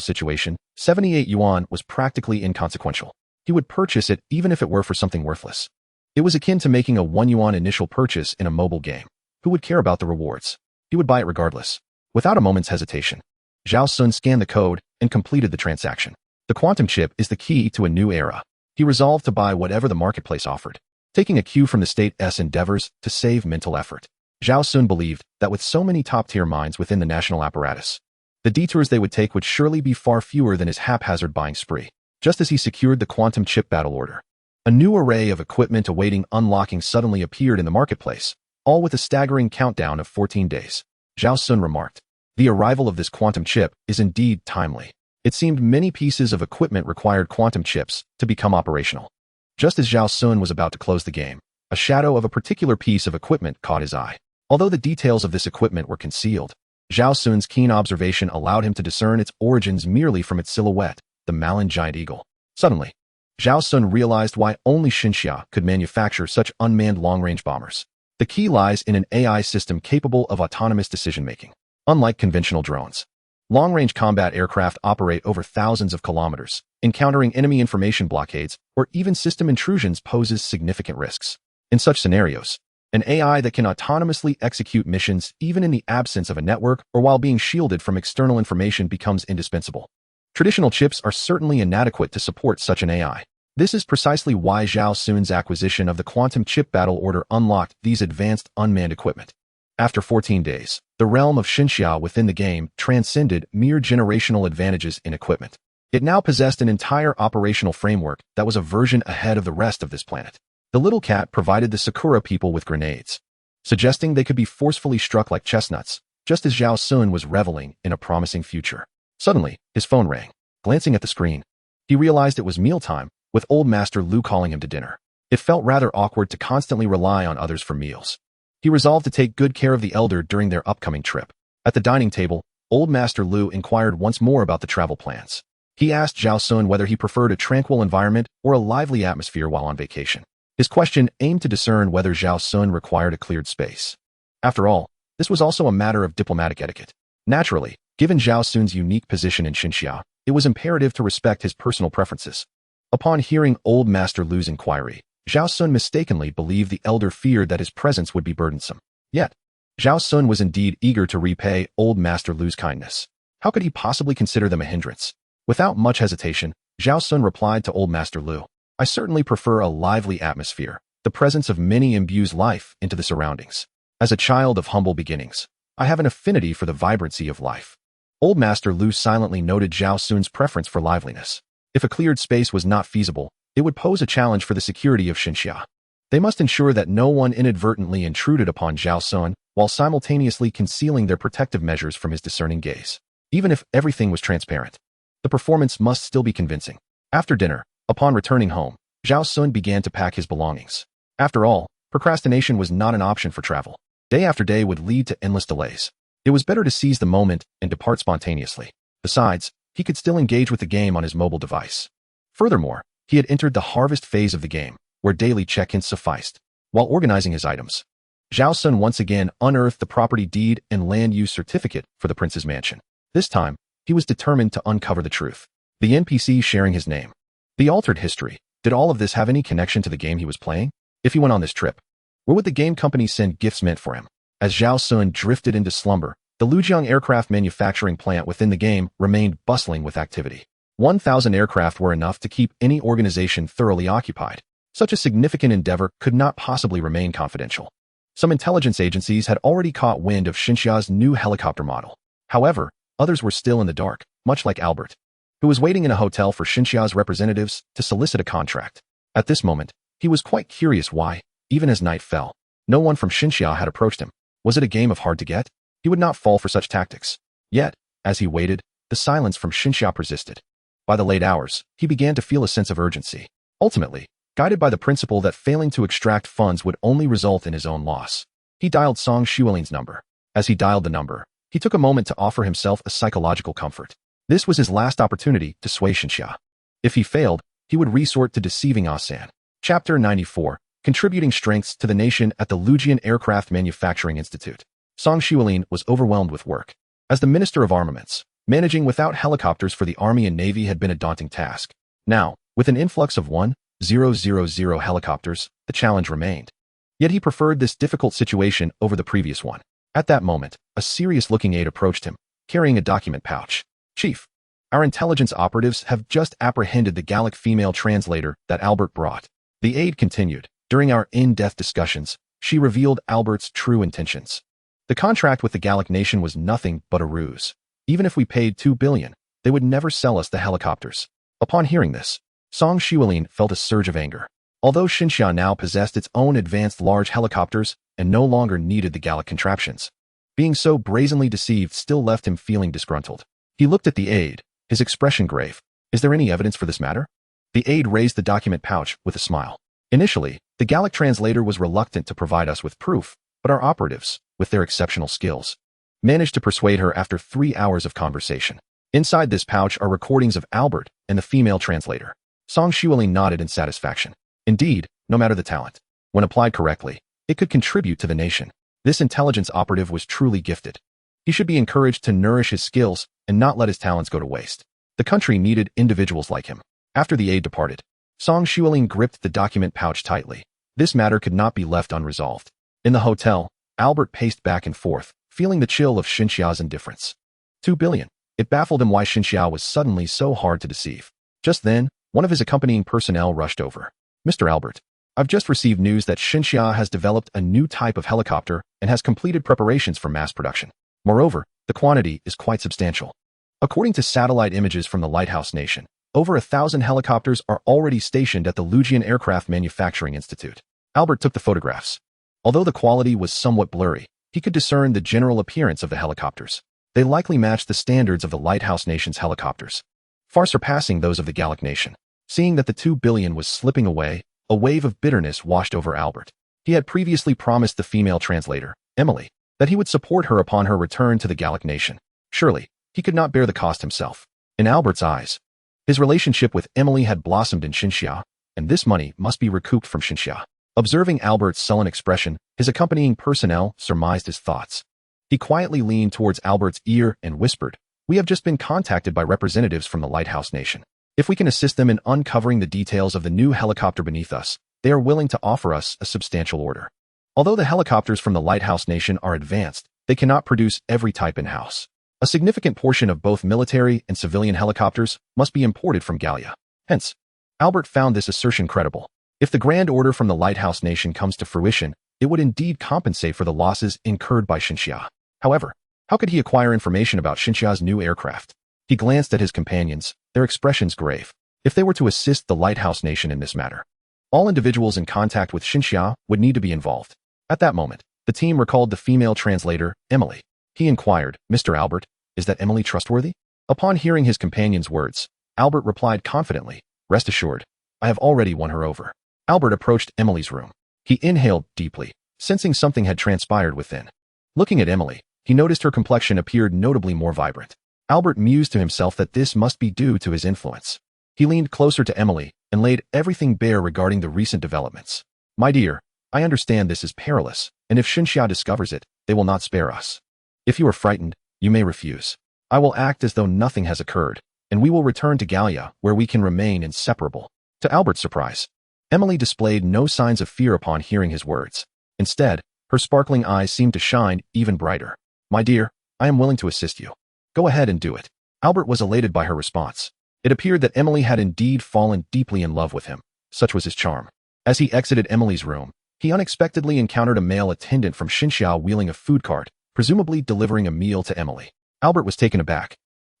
Speaker 1: situation, 78 yuan was practically inconsequential. He would purchase it even if it were for something worthless. It was akin to making a 1 yuan initial purchase in a mobile game. Who would care about the rewards? He would buy it regardless. Without a moment's hesitation, Zhao Xun scanned the code and completed the transaction. The quantum chip is the key to a new era. He resolved to buy whatever the marketplace offered, taking a cue from the state's endeavors to save mental effort. Zhao Xun believed that with so many top-tier minds within the national apparatus, the detours they would take would surely be far fewer than his haphazard buying spree. Just as he secured the quantum chip battle order, a new array of equipment awaiting unlocking suddenly appeared in the marketplace, all with a staggering countdown of 14 days. Zhao Xun remarked, "The arrival of this quantum chip is indeed timely." It seemed many pieces of equipment required quantum chips to become operational. Just as Zhao Xun was about to close the game, a shadow of a particular piece of equipment caught his eye. Although the details of this equipment were concealed, Zhao Xun's keen observation allowed him to discern its origins merely from its silhouette, the Malin giant eagle. Suddenly, Zhao Xun realized why only Xinxia could manufacture such unmanned long-range bombers. The key lies in an AI system capable of autonomous decision-making. Unlike conventional drones, long-range combat aircraft operate over thousands of kilometers. Encountering enemy information blockades or even system intrusions poses significant risks. In such scenarios, an AI that can autonomously execute missions even in the absence of a network or while being shielded from external information becomes indispensable. Traditional chips are certainly inadequate to support such an AI. This is precisely why Zhao Xun's acquisition of the quantum chip battle order unlocked these advanced unmanned equipment. After 14 days, the realm of Xinxia within the game transcended mere generational advantages in equipment. It now possessed an entire operational framework that was a version ahead of the rest of this planet. The little cat provided the Sakura people with grenades, suggesting they could be forcefully struck like chestnuts, just as Zhao Xun was reveling in a promising future. Suddenly, his phone rang. Glancing at the screen, he realized it was mealtime, with Old Master Lu calling him to dinner. It felt rather awkward to constantly rely on others for meals. He resolved to take good care of the elder during their upcoming trip. At the dining table, Old Master Lu inquired once more about the travel plans. He asked Zhao Xun whether he preferred a tranquil environment or a lively atmosphere while on vacation. His question aimed to discern whether Zhao Xun required a cleared space. After all, this was also a matter of diplomatic etiquette. Naturally, given Zhao Xun's unique position in Xinxia, it was imperative to respect his personal preferences. Upon hearing Old Master Lu's inquiry, Zhao Xun mistakenly believed the elder feared that his presence would be burdensome. Yet, Zhao Xun was indeed eager to repay Old Master Lu's kindness. How could he possibly consider them a hindrance? Without much hesitation, Zhao Xun replied to Old Master Lu, "I certainly prefer a lively atmosphere. The presence of many imbues life into the surroundings. As a child of humble beginnings, I have an affinity for the vibrancy of life." Old Master Lu silently noted Zhao Xun's preference for liveliness. If a cleared space was not feasible, it would pose a challenge for the security of Xinxia. They must ensure that no one inadvertently intruded upon Zhao Xun while simultaneously concealing their protective measures from his discerning gaze. Even if everything was transparent, the performance must still be convincing. After dinner, upon returning home, Zhao Xun began to pack his belongings. After all, procrastination was not an option for travel. Day after day would lead to endless delays. It was better to seize the moment and depart spontaneously. Besides, he could still engage with the game on his mobile device. Furthermore, he had entered the harvest phase of the game, where daily check-ins sufficed. While organizing his items, Zhao Xun once again unearthed the property deed and land use certificate for the prince's mansion. This time, he was determined to uncover the truth. The NPC sharing his name. The altered history. Did all of this have any connection to the game he was playing? If he went on this trip, where would the game company send gifts meant for him? As Zhao Xun drifted into slumber, the Lujiang aircraft manufacturing plant within the game remained bustling with activity. 1,000 aircraft were enough to keep any organization thoroughly occupied. Such a significant endeavor could not possibly remain confidential. Some intelligence agencies had already caught wind of Xinxia's new helicopter model. However, others were still in the dark, much like Albert, who was waiting in a hotel for Xinxia's representatives to solicit a contract. At this moment, he was quite curious why, even as night fell, no one from Xinxia had approached him. Was it a game of hard to get? He would not fall for such tactics. Yet, as he waited, the silence from Xinxia persisted. By the late hours, he began to feel a sense of urgency. Ultimately, guided by the principle that failing to extract funds would only result in his own loss, he dialed Song Xuelin's number. As he dialed the number, he took a moment to offer himself a psychological comfort. This was his last opportunity to sway Xinxia. If he failed, he would resort to deceiving Asan. Chapter 94, Contributing Strengths to the Nation at the Lujian Aircraft Manufacturing Institute. Song Xuelin was overwhelmed with work. As the Minister of Armaments, managing without helicopters for the Army and Navy had been a daunting task. Now, with an influx of 1,000 helicopters, the challenge remained. Yet he preferred this difficult situation over the previous one. At that moment, a serious-looking aide approached him, carrying a document pouch. Chief, our intelligence operatives have just apprehended the Gallic female translator that Albert brought. The aide continued. During our in-depth discussions, she revealed Albert's true intentions. The contract with the Gallic nation was nothing but a ruse. Even if we paid 2 billion, they would never sell us the helicopters. Upon hearing this, Song Xuelin felt a surge of anger. Although Xinxia now possessed its own advanced large helicopters and no longer needed the Gallic contraptions, being so brazenly deceived still left him feeling disgruntled. He looked at the aide, his expression grave. Is there any evidence for this matter? The aide raised the document pouch with a smile. Initially, the Gallic translator was reluctant to provide us with proof, but our operatives, with their exceptional skills, managed to persuade her after 3 hours of conversation. Inside this pouch are recordings of Albert and the female translator. Song Xuelin nodded in satisfaction. Indeed, no matter the talent, when applied correctly, it could contribute to the nation. This intelligence operative was truly gifted. He should be encouraged to nourish his skills and not let his talents go to waste. The country needed individuals like him. After the aide departed, Song Xuelin gripped the document pouch tightly. This matter could not be left unresolved. In the hotel, Albert paced back and forth, feeling the chill of Xinxia's indifference. 2 billion. It baffled him why Xinxia was suddenly so hard to deceive. Just then, one of his accompanying personnel rushed over. Mr. Albert, I've just received news that Xinxia has developed a new type of helicopter and has completed preparations for mass production. Moreover, the quantity is quite substantial. According to satellite images from the Lighthouse Nation, over 1,000 helicopters are already stationed at the Lujian Aircraft Manufacturing Institute. Albert took the photographs. Although the quality was somewhat blurry, he could discern the general appearance of the helicopters. They likely matched the standards of the Lighthouse Nation's helicopters, far surpassing those of the Gallic nation. Seeing that the 2 billion was slipping away, a wave of bitterness washed over Albert. He had previously promised the female translator, Emily, that he would support her upon her return to the Gallic nation. Surely, he could not bear the cost himself. In Albert's eyes, his relationship with Emily had blossomed in Xinxia, and this money must be recouped from Xinxia. Observing Albert's sullen expression, his accompanying personnel surmised his thoughts. He quietly leaned towards Albert's ear and whispered, "We have just been contacted by representatives from the Lighthouse Nation. If we can assist them in uncovering the details of the new helicopter beneath us, they are willing to offer us a substantial order. Although the helicopters from the Lighthouse Nation are advanced, they cannot produce every type in-house. A significant portion of both military and civilian helicopters must be imported from Gallia. Hence, Albert found this assertion credible. If the grand order from the Lighthouse Nation comes to fruition, it would indeed compensate for the losses incurred by Xinxia. However, how could he acquire information about Xinxia's new aircraft? He glanced at his companions, their expressions grave. If they were to assist the Lighthouse Nation in this matter, all individuals in contact with Xinxia would need to be involved. At that moment, the team recalled the female translator, Emily. He inquired, "Mr. Albert, is that Emily trustworthy?" Upon hearing his companion's words, Albert replied confidently, "Rest assured, I have already won her over." Albert approached Emily's room. He inhaled deeply, sensing something had transpired within. Looking at Emily, he noticed her complexion appeared notably more vibrant. Albert mused to himself that this must be due to his influence. He leaned closer to Emily and laid everything bare regarding the recent developments. "My dear, I understand this is perilous, and if Xinxia discovers it, they will not spare us. If you are frightened, you may refuse. I will act as though nothing has occurred, and we will return to Gallia where we can remain inseparable." To Albert's surprise, Emily displayed no signs of fear upon hearing his words. Instead, her sparkling eyes seemed to shine even brighter. "My dear, I am willing to assist you. Go ahead and do it." Albert was elated by her response. It appeared that Emily had indeed fallen deeply in love with him. Such was his charm. As he exited Emily's room, he unexpectedly encountered a male attendant from Xinxia wheeling a food cart, presumably delivering a meal to Emily. Albert was taken aback,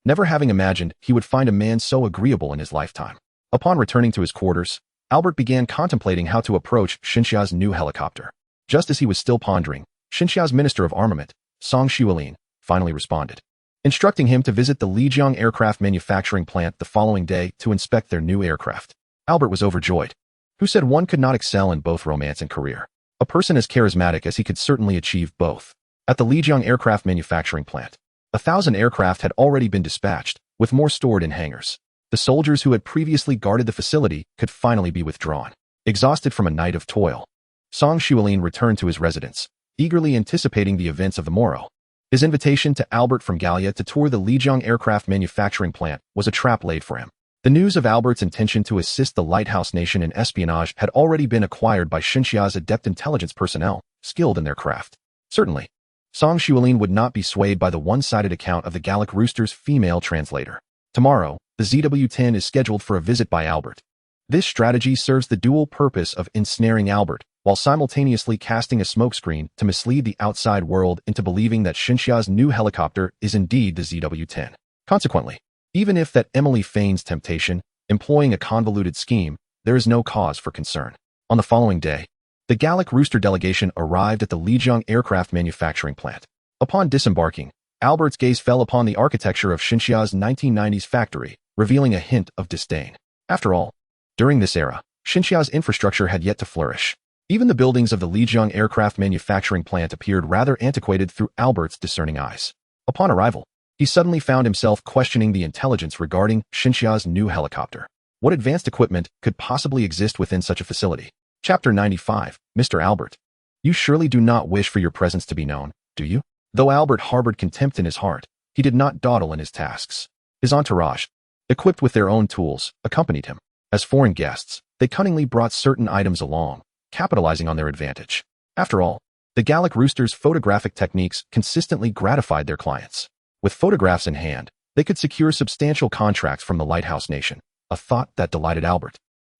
Speaker 1: never having imagined he would find a man so agreeable in his lifetime. Upon returning to his quarters, Albert began contemplating how to approach Xinxia's new helicopter. Just as he was still pondering, Xinxia's Minister of Armament, Song Xuelin, finally responded, instructing him to visit the Lijiang aircraft manufacturing plant the following day to inspect their new aircraft. Albert was overjoyed. Who said one could not excel in both romance and career? A person as charismatic as he could certainly achieve both. At the Lijiang aircraft manufacturing plant, 1,000 aircraft had already been dispatched, with more stored in hangars. The soldiers who had previously guarded the facility could finally be withdrawn. Exhausted from a night of toil, Song Xuelin returned to his residence, eagerly anticipating the events of the morrow. His invitation to Albert from Gallia to tour the Lijiang aircraft manufacturing plant was a trap laid for him. The news of Albert's intention to assist the Lighthouse Nation in espionage had already been acquired by Xinxia's adept intelligence personnel, skilled in their craft. Certainly, Song Xuelin would not be swayed by the one-sided account of the Gallic Rooster's female translator. Tomorrow, the ZW-10 is scheduled for a visit by Albert. This strategy serves the dual purpose of ensnaring Albert, while simultaneously casting a smokescreen to mislead the outside world into believing that Xinxia's new helicopter is indeed the ZW-10. Consequently, even if that Emily feigns temptation, employing a convoluted scheme, there is no cause for concern. On the following day, the Gallic Rooster delegation arrived at the Lijiang aircraft manufacturing plant. Upon disembarking, Albert's gaze fell upon the architecture of Xinxia's 1990s factory, revealing a hint of disdain. After all, during this era, Xinxia's infrastructure had yet to flourish. Even the buildings of the Lijiang aircraft manufacturing plant appeared rather antiquated through Albert's discerning eyes. Upon arrival, he suddenly found himself questioning the intelligence regarding Xinxia's new helicopter. What advanced equipment could possibly exist within such a facility? Chapter 95, Mr. Albert. You surely do not wish for your presence to be known, do you? Though Albert harbored contempt in his heart, he did not dawdle in his tasks. His entourage, equipped with their own tools, accompanied him. As foreign guests, they cunningly brought certain items along, capitalizing on their advantage. After all, the Gallic Rooster's photographic techniques consistently gratified their clients. With photographs in hand, they could secure substantial contracts from the Lighthouse Nation, a thought that delighted Albert.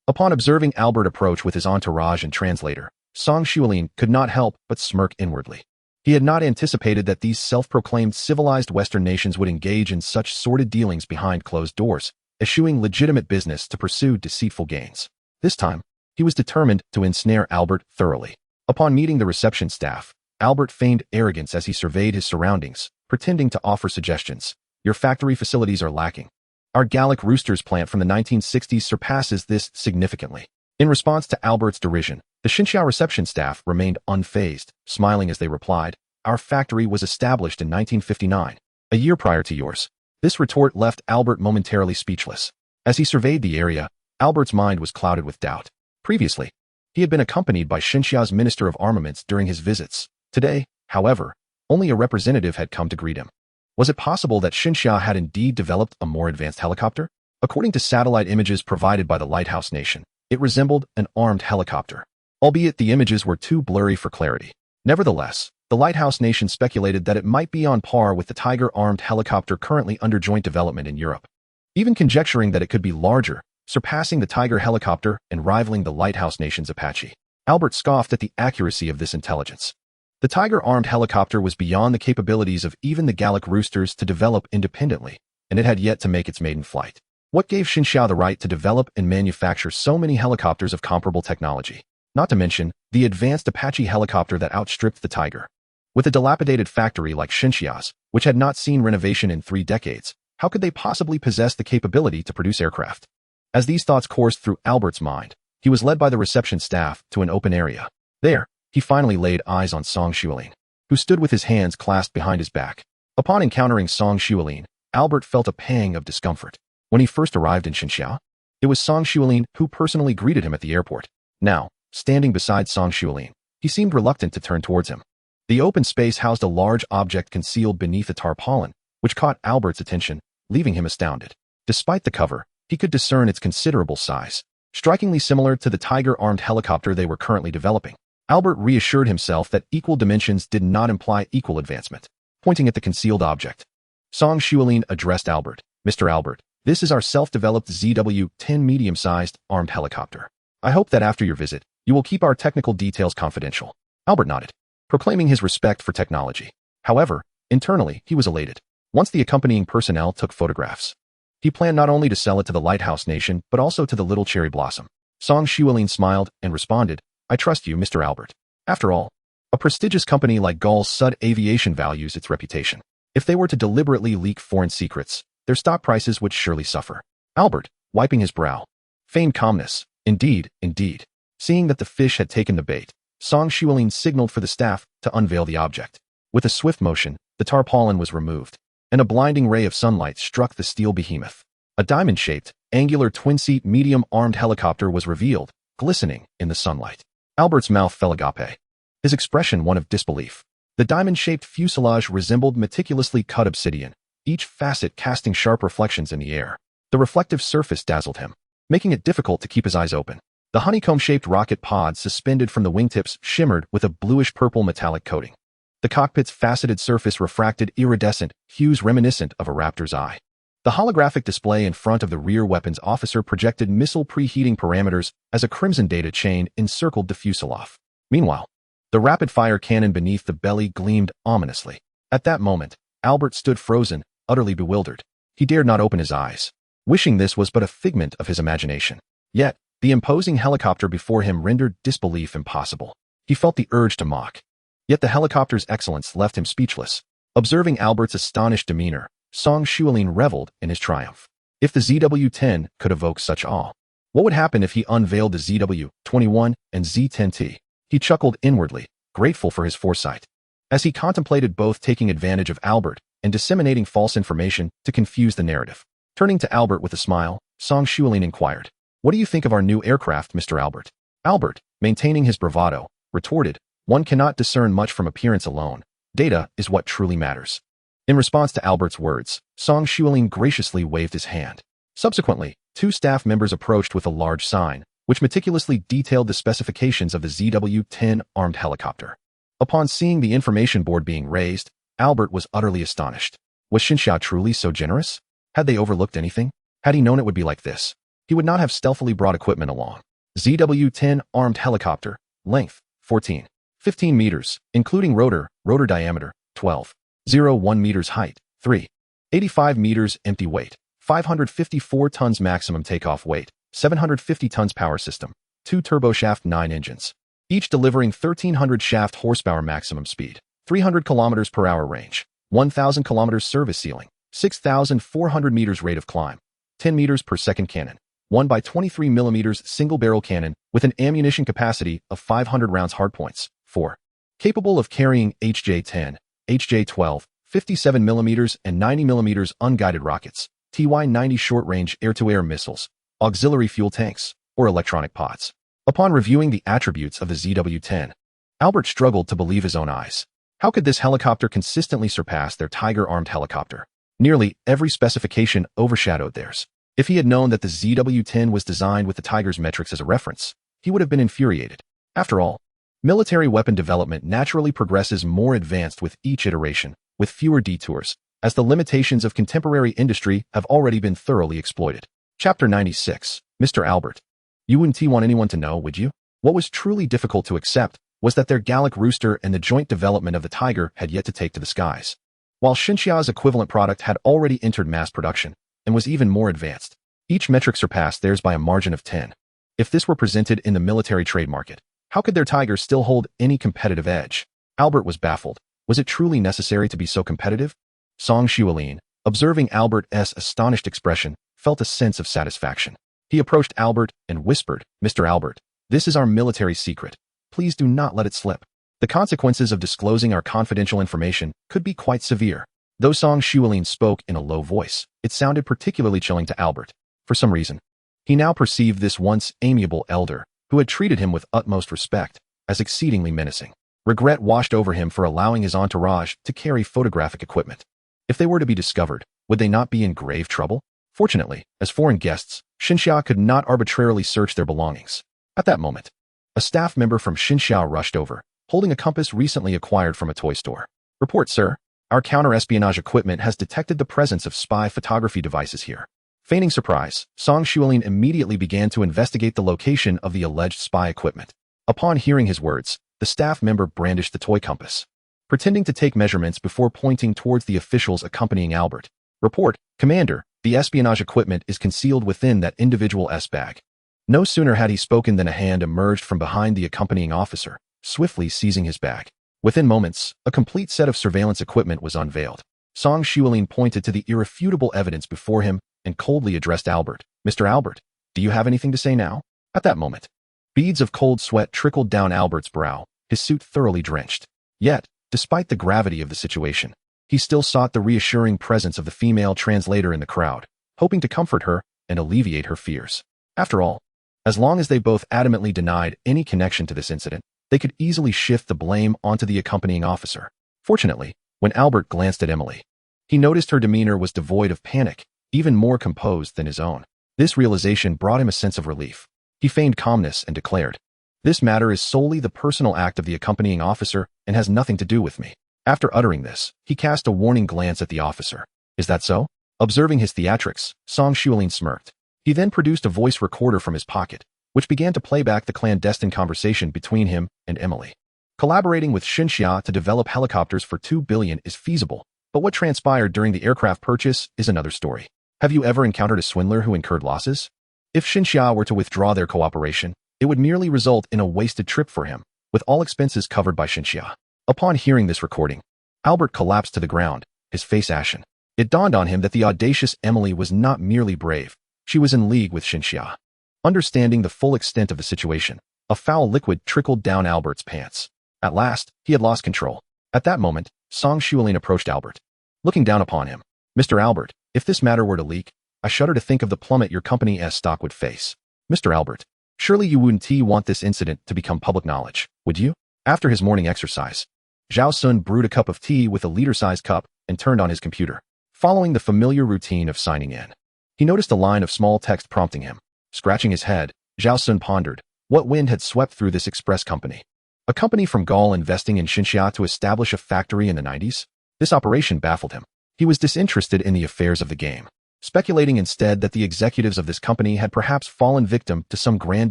Speaker 1: Upon observing Albert approach with his entourage and translator, Song Xuelin could not help but smirk inwardly. He had not anticipated that these self-proclaimed civilized Western nations would engage in such sordid dealings behind closed doors, eschewing legitimate business to pursue deceitful gains. This time, he was determined to ensnare Albert thoroughly. Upon meeting the reception staff, Albert feigned arrogance as he surveyed his surroundings, pretending to offer suggestions. Your factory facilities are lacking. Our Gallic Roosters plant from the 1960s surpasses this significantly. In response to Albert's derision, the Xinxia reception staff remained unfazed, smiling as they replied, Our factory was established in 1959, a year prior to yours. This retort left Albert momentarily speechless. As he surveyed the area, Albert's mind was clouded with doubt. Previously, he had been accompanied by Xinxia's Minister of Armaments during his visits. Today, however, only a representative had come to greet him. Was it possible that Xinxia had indeed developed a more advanced helicopter? According to satellite images provided by the Lighthouse Nation, it resembled an armed helicopter, albeit the images were too blurry for clarity. Nevertheless, the Lighthouse Nation speculated that it might be on par with the Tiger armed helicopter currently under joint development in Europe, even conjecturing that it could be larger, surpassing the Tiger helicopter and rivaling the Lighthouse Nation's Apache. Albert scoffed at the accuracy of this intelligence. The Tiger armed helicopter was beyond the capabilities of even the Gallic Roosters to develop independently, and it had yet to make its maiden flight. What gave Xinxia the right to develop and manufacture so many helicopters of comparable technology? Not to mention, the advanced Apache helicopter that outstripped the Tiger. With a dilapidated factory like Xinxia's, which had not seen renovation in 3 decades, how could they possibly possess the capability to produce aircraft? As these thoughts coursed through Albert's mind, he was led by the reception staff to an open area. There, he finally laid eyes on Song Xuelin, who stood with his hands clasped behind his back. Upon encountering Song Xuelin, Albert felt a pang of discomfort. When he first arrived in Xinxia, it was Song Xuelin who personally greeted him at the airport. Now, standing beside Song Xuelin, he seemed reluctant to turn towards him. The open space housed a large object concealed beneath a tarpaulin, which caught Albert's attention, leaving him astounded. Despite the cover, he could discern its considerable size, strikingly similar to the Tiger armed helicopter they were currently developing. Albert reassured himself that equal dimensions did not imply equal advancement. Pointing at the concealed object, Song Xuelin addressed Albert. Mr. Albert, This is our self-developed ZW-10 medium-sized armed helicopter. I hope that after your visit, you will keep our technical details confidential." Albert nodded, proclaiming his respect for technology. However, internally, he was elated. Once the accompanying personnel took photographs, he planned not only to sell it to the Lighthouse Nation, but also to the Little Cherry Blossom. Song Xuelin smiled and responded, "I trust you, Mr. Albert. After all, a prestigious company like Gall Sud Aviation values its reputation. If they were to deliberately leak foreign secrets, their stock prices would surely suffer." Albert, wiping his brow, feigned calmness. Indeed, indeed. Seeing that the fish had taken the bait, Song Xuelin signaled for the staff to unveil the object. With a swift motion, the tarpaulin was removed, and a blinding ray of sunlight struck the steel behemoth. A diamond-shaped, angular twin-seat medium-armed helicopter was revealed, glistening in the sunlight. Albert's mouth fell agape, his expression one of disbelief. The diamond-shaped fuselage resembled meticulously cut obsidian, each facet casting sharp reflections in the air. The reflective surface dazzled him, making it difficult to keep his eyes open. The honeycomb-shaped rocket pod suspended from the wingtips shimmered with a bluish-purple metallic coating. The cockpit's faceted surface refracted iridescent hues reminiscent of a raptor's eye. The holographic display in front of the rear weapons officer projected missile preheating parameters as a crimson data chain encircled the fuselage. Meanwhile, the rapid-fire cannon beneath the belly gleamed ominously. At that moment, Albert stood frozen, utterly bewildered. He dared not open his eyes, wishing this was but a figment of his imagination. Yet, the imposing helicopter before him rendered disbelief impossible. He felt the urge to mock. Yet the helicopter's excellence left him speechless. Observing Albert's astonished demeanor, Song Xuelin reveled in his triumph. If the ZW-10 could evoke such awe, what would happen if he unveiled the ZW-21 and Z-10T? He chuckled inwardly, grateful for his foresight. As he contemplated both taking advantage of Albert and disseminating false information to confuse the narrative. Turning to Albert with a smile, Song Xuelin inquired, "What do you think of our new aircraft, Mr. Albert?" Albert, maintaining his bravado, retorted, "One cannot discern much from appearance alone. Data is what truly matters." In response to Albert's words, Song Xuelin graciously waved his hand. Subsequently, two staff members approached with a large sign, which meticulously detailed the specifications of the ZW-10 armed helicopter. Upon seeing the information board being raised, Albert was utterly astonished. Was Xinxia truly so generous? Had they overlooked anything? Had he known it would be like this, he would not have stealthily brought equipment along. ZW-10 armed helicopter, length, 15 meters, including rotor diameter, 12.01 meters height, 3.85 meters empty weight, 554 tons maximum takeoff weight, 750 tons power system, 2 turboshaft 9 engines, each delivering 1,300 shaft horsepower maximum speed, 300 kilometers per hour range, 1,000 kilometers service ceiling, 6,400 meters rate of climb, 10 meters per second cannon, 1 by 23 millimeters single-barrel cannon with an ammunition capacity of 500 rounds hardpoints, 4. Capable of carrying HJ-10, HJ-12, 57 millimeters and 90 millimeters unguided rockets, TY-90 short-range air-to-air missiles, auxiliary fuel tanks, or electronic pods. Upon reviewing the attributes of the ZW-10, Albert struggled to believe his own eyes. How could this helicopter consistently surpass their Tiger-armed helicopter? Nearly every specification overshadowed theirs. If he had known that the ZW-10 was designed with the Tiger's metrics as a reference, he would have been infuriated. After all, military weapon development naturally progresses more advanced with each iteration, with fewer detours, as the limitations of contemporary industry have already been thoroughly exploited. Chapter 96. Mr. Albert. You wouldn't want anyone to know, would you? What was truly difficult to accept was that their Galactic rooster and the joint development of the Tiger had yet to take to the skies. While Xinxia's equivalent product had already entered mass production and was even more advanced, each metric surpassed theirs by a margin of 10. If this were presented in the military trade market, how could their Tiger still hold any competitive edge? Albert was baffled. Was it truly necessary to be so competitive? Song Xuelin, observing Albert's astonished expression, felt a sense of satisfaction. He approached Albert and whispered, "Mr. Albert, this is our military secret. Please do not let it slip. The consequences of disclosing our confidential information could be quite severe." Though Song Xuelin spoke in a low voice, it sounded particularly chilling to Albert. For some reason, he now perceived this once amiable elder, who had treated him with utmost respect, as exceedingly menacing. Regret washed over him for allowing his entourage to carry photographic equipment. If they were to be discovered, would they not be in grave trouble? Fortunately, as foreign guests, Xinxia could not arbitrarily search their belongings. At that moment, a staff member from Xinxia rushed over, holding a compass recently acquired from a toy store. "Report, sir. Our counter-espionage equipment has detected the presence of spy photography devices here. Feigning surprise, Song Xuelin immediately began to investigate the location of the alleged spy equipment. Upon hearing his words, the staff member brandished the toy compass, pretending to take measurements before pointing towards the officials accompanying Albert. Report, Commander, the espionage equipment is concealed within that individual S-bag. No sooner had he spoken than a hand emerged from behind the accompanying officer, swiftly seizing his bag. Within moments, a complete set of surveillance equipment was unveiled. Song Xuelin pointed to the irrefutable evidence before him and coldly addressed Albert. Mr. Albert, do you have anything to say now? At that moment, beads of cold sweat trickled down Albert's brow, his suit thoroughly drenched. Yet, despite the gravity of the situation, he still sought the reassuring presence of the female translator in the crowd, hoping to comfort her and alleviate her fears. After all, as long as they both adamantly denied any connection to this incident, they could easily shift the blame onto the accompanying officer. Fortunately, when Albert glanced at Emily, he noticed her demeanor was devoid of panic, even more composed than his own. This realization brought him a sense of relief. He feigned calmness and declared, "This matter is solely the personal act of the accompanying officer and has nothing to do with me." After uttering this, he cast a warning glance at the officer. "Is that so?" Observing his theatrics, Song Xuelin smirked. He then produced a voice recorder from his pocket, which began to play back the clandestine conversation between him and Emily. Collaborating with Xinxia to develop helicopters for 2 billion is feasible, but what transpired during the aircraft purchase is another story. Have you ever encountered a swindler who incurred losses? If Xinxia were to withdraw their cooperation, it would merely result in a wasted trip for him, with all expenses covered by Xinxia. Upon hearing this recording, Albert collapsed to the ground, his face ashen. It dawned on him that the audacious Emily was not merely brave, she was in league with Xinxia. Understanding the full extent of the situation, a foul liquid trickled down Albert's pants. At last, he had lost control. At that moment, Song Xuelin approached Albert. Looking down upon him, "Mr. Albert, if this matter were to leak, I shudder to think of the plummet your company's stock would face." "Mr. Albert, surely you wouldn't want this incident to become public knowledge, would you?" After his morning exercise, Zhao Xun brewed a cup of tea with a liter-sized cup and turned on his computer. Following the familiar routine of signing in, he noticed a line of small text prompting him. Scratching his head, Zhao Xun pondered, what wind had swept through this express company? A company from Gaul investing in Xinxia to establish a factory in the 90s? This operation baffled him. He was disinterested in the affairs of the game, speculating instead that the executives of this company had perhaps fallen victim to some grand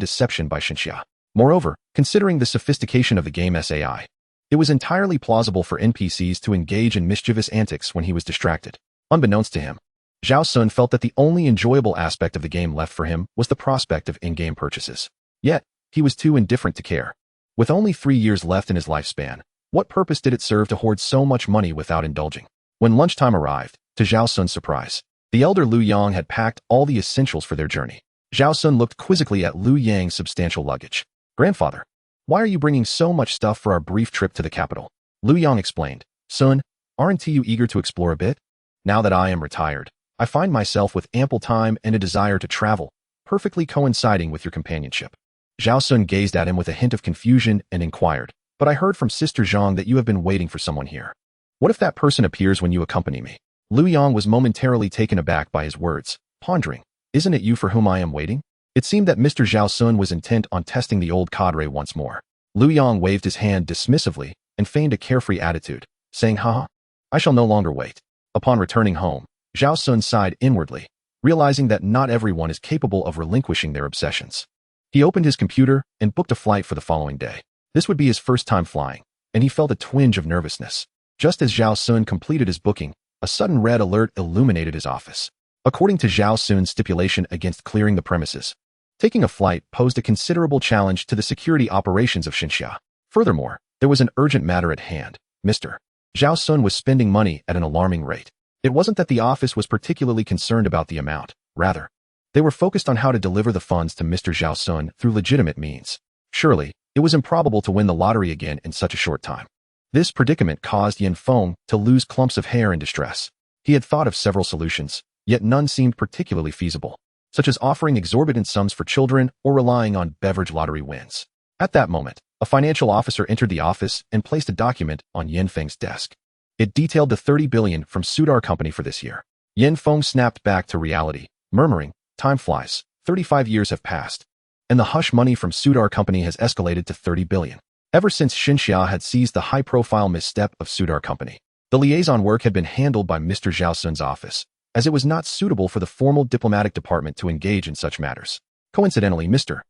Speaker 1: deception by Xinxia. Moreover, considering the sophistication of the game's AI, it was entirely plausible for NPCs to engage in mischievous antics when he was distracted. Unbeknownst to him, Zhao Xun felt that the only enjoyable aspect of the game left for him was the prospect of in-game purchases. Yet, he was too indifferent to care. With only 3 years left in his lifespan, what purpose did it serve to hoard so much money without indulging? When lunchtime arrived, to Zhao Xun's surprise, the elder Liu Yang had packed all the essentials for their journey. Zhao Xun looked quizzically at Liu Yang's substantial luggage. "Grandfather, why are you bringing so much stuff for our brief trip to the capital?" Liu Yang explained. "Son, aren't you eager to explore a bit? Now that I am retired, I find myself with ample time and a desire to travel, perfectly coinciding with your companionship." Zhao Xun gazed at him with a hint of confusion and inquired, "But I heard from Sister Zhang that you have been waiting for someone here. What if that person appears when you accompany me?" Liu Yang was momentarily taken aback by his words, pondering, "Isn't it you for whom I am waiting?" It seemed that Mr. Zhao Xun was intent on testing the old cadre once more. Liu Yang waved his hand dismissively and feigned a carefree attitude, saying, "Haha, I shall no longer wait." Upon returning home, Zhao Xun sighed inwardly, realizing that not everyone is capable of relinquishing their obsessions. He opened his computer and booked a flight for the following day. This would be his first time flying, and he felt a twinge of nervousness. Just as Zhao Xun completed his booking, a sudden red alert illuminated his office. According to Zhao Xun's stipulation against clearing the premises, taking a flight posed a considerable challenge to the security operations of Xinxia. Furthermore, there was an urgent matter at hand. Mr. Zhao Xun was spending money at an alarming rate. It wasn't that the office was particularly concerned about the amount. Rather, they were focused on how to deliver the funds to Mr. Zhao Xun through legitimate means. Surely, it was improbable to win the lottery again in such a short time. This predicament caused Yan Feng to lose clumps of hair in distress. He had thought of several solutions, yet none seemed particularly feasible, such as offering exorbitant sums for children or relying on beverage lottery wins. At that moment, a financial officer entered the office and placed a document on Yan Feng's desk. It detailed the 30 billion from Sudar Company for this year. Yan Feng snapped back to reality, murmuring, "Time flies, 35 years have passed, and the hush money from Sudar Company has escalated to 30 billion. Ever since Xinxia had seized the high-profile misstep of Sudar Company, the liaison work had been handled by Mr. Zhao Xun's office, as it was not suitable for the formal diplomatic department to engage in such matters. Coincidentally, Mr.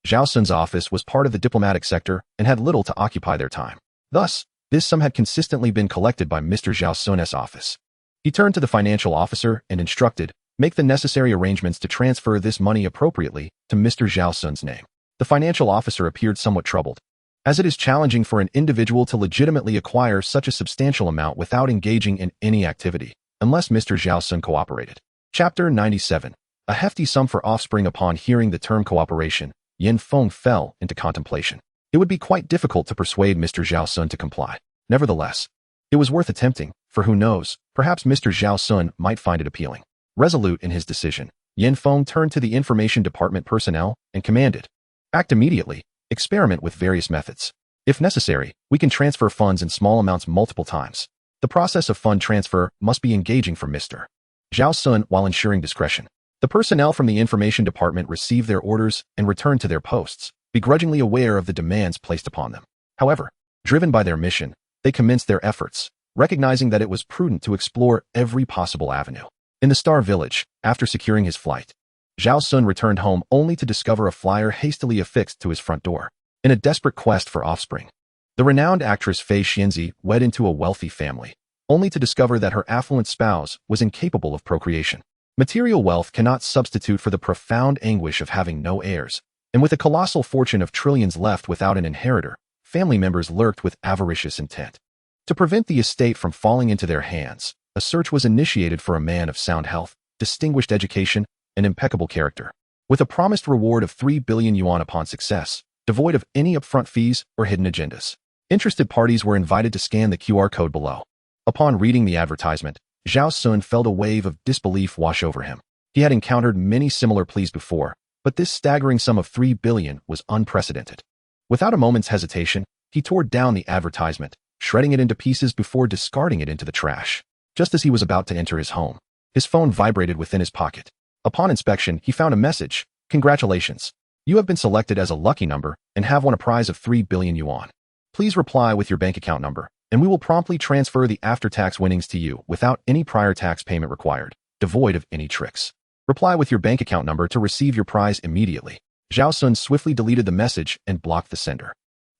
Speaker 1: Zhao Xun's office was part of the diplomatic sector and had little to occupy their time. Thus, this sum had consistently been collected by Mr. Zhao Xun's office. He turned to the financial officer and instructed, make the necessary arrangements to transfer this money appropriately to Mr. Zhao Xun's name. The financial officer appeared somewhat troubled, as it is challenging for an individual to legitimately acquire such a substantial amount without engaging in any activity, unless Mr. Zhao Xun cooperated. Chapter 97. A hefty sum for offspring. Upon hearing the term cooperation, Yin Feng fell into contemplation. It would be quite difficult to persuade Mr. Zhao Xun to comply. Nevertheless, it was worth attempting, for who knows, perhaps Mr. Zhao Xun might find it appealing. Resolute in his decision, Yin Feng turned to the information department personnel and commanded, act immediately, experiment with various methods. If necessary, we can transfer funds in small amounts multiple times. The process of fund transfer must be engaging for Mr. Zhao Xun while ensuring discretion. The personnel from the information department received their orders and returned to their posts, begrudgingly aware of the demands placed upon them. However, driven by their mission, they commenced their efforts, recognizing that it was prudent to explore every possible avenue. In the Star Village, after securing his flight, Zhao Xun returned home only to discover a flyer hastily affixed to his front door. In a desperate quest for offspring, the renowned actress Fei Xianzi wed into a wealthy family, only to discover that her affluent spouse was incapable of procreation. Material wealth cannot substitute for the profound anguish of having no heirs, and with a colossal fortune of trillions left without an inheritor, family members lurked with avaricious intent. To prevent the estate from falling into their hands, a search was initiated for a man of sound health, distinguished education, and impeccable character, with a promised reward of 3 billion yuan upon success, devoid of any upfront fees or hidden agendas. Interested parties were invited to scan the QR code below. Upon reading the advertisement, Zhao Xun felt a wave of disbelief wash over him. He had encountered many similar pleas before, but this staggering sum of 3 billion was unprecedented. Without a moment's hesitation, he tore down the advertisement, shredding it into pieces before discarding it into the trash. Just as he was about to enter his home, his phone vibrated within his pocket. Upon inspection, he found a message. Congratulations. You have been selected as a lucky number and have won a prize of 3 billion yuan. Please reply with your bank account number, and we will promptly transfer the after-tax winnings to you without any prior tax payment required, devoid of any tricks. Reply with your bank account number to receive your prize immediately. Zhao Xun swiftly deleted the message and blocked the sender.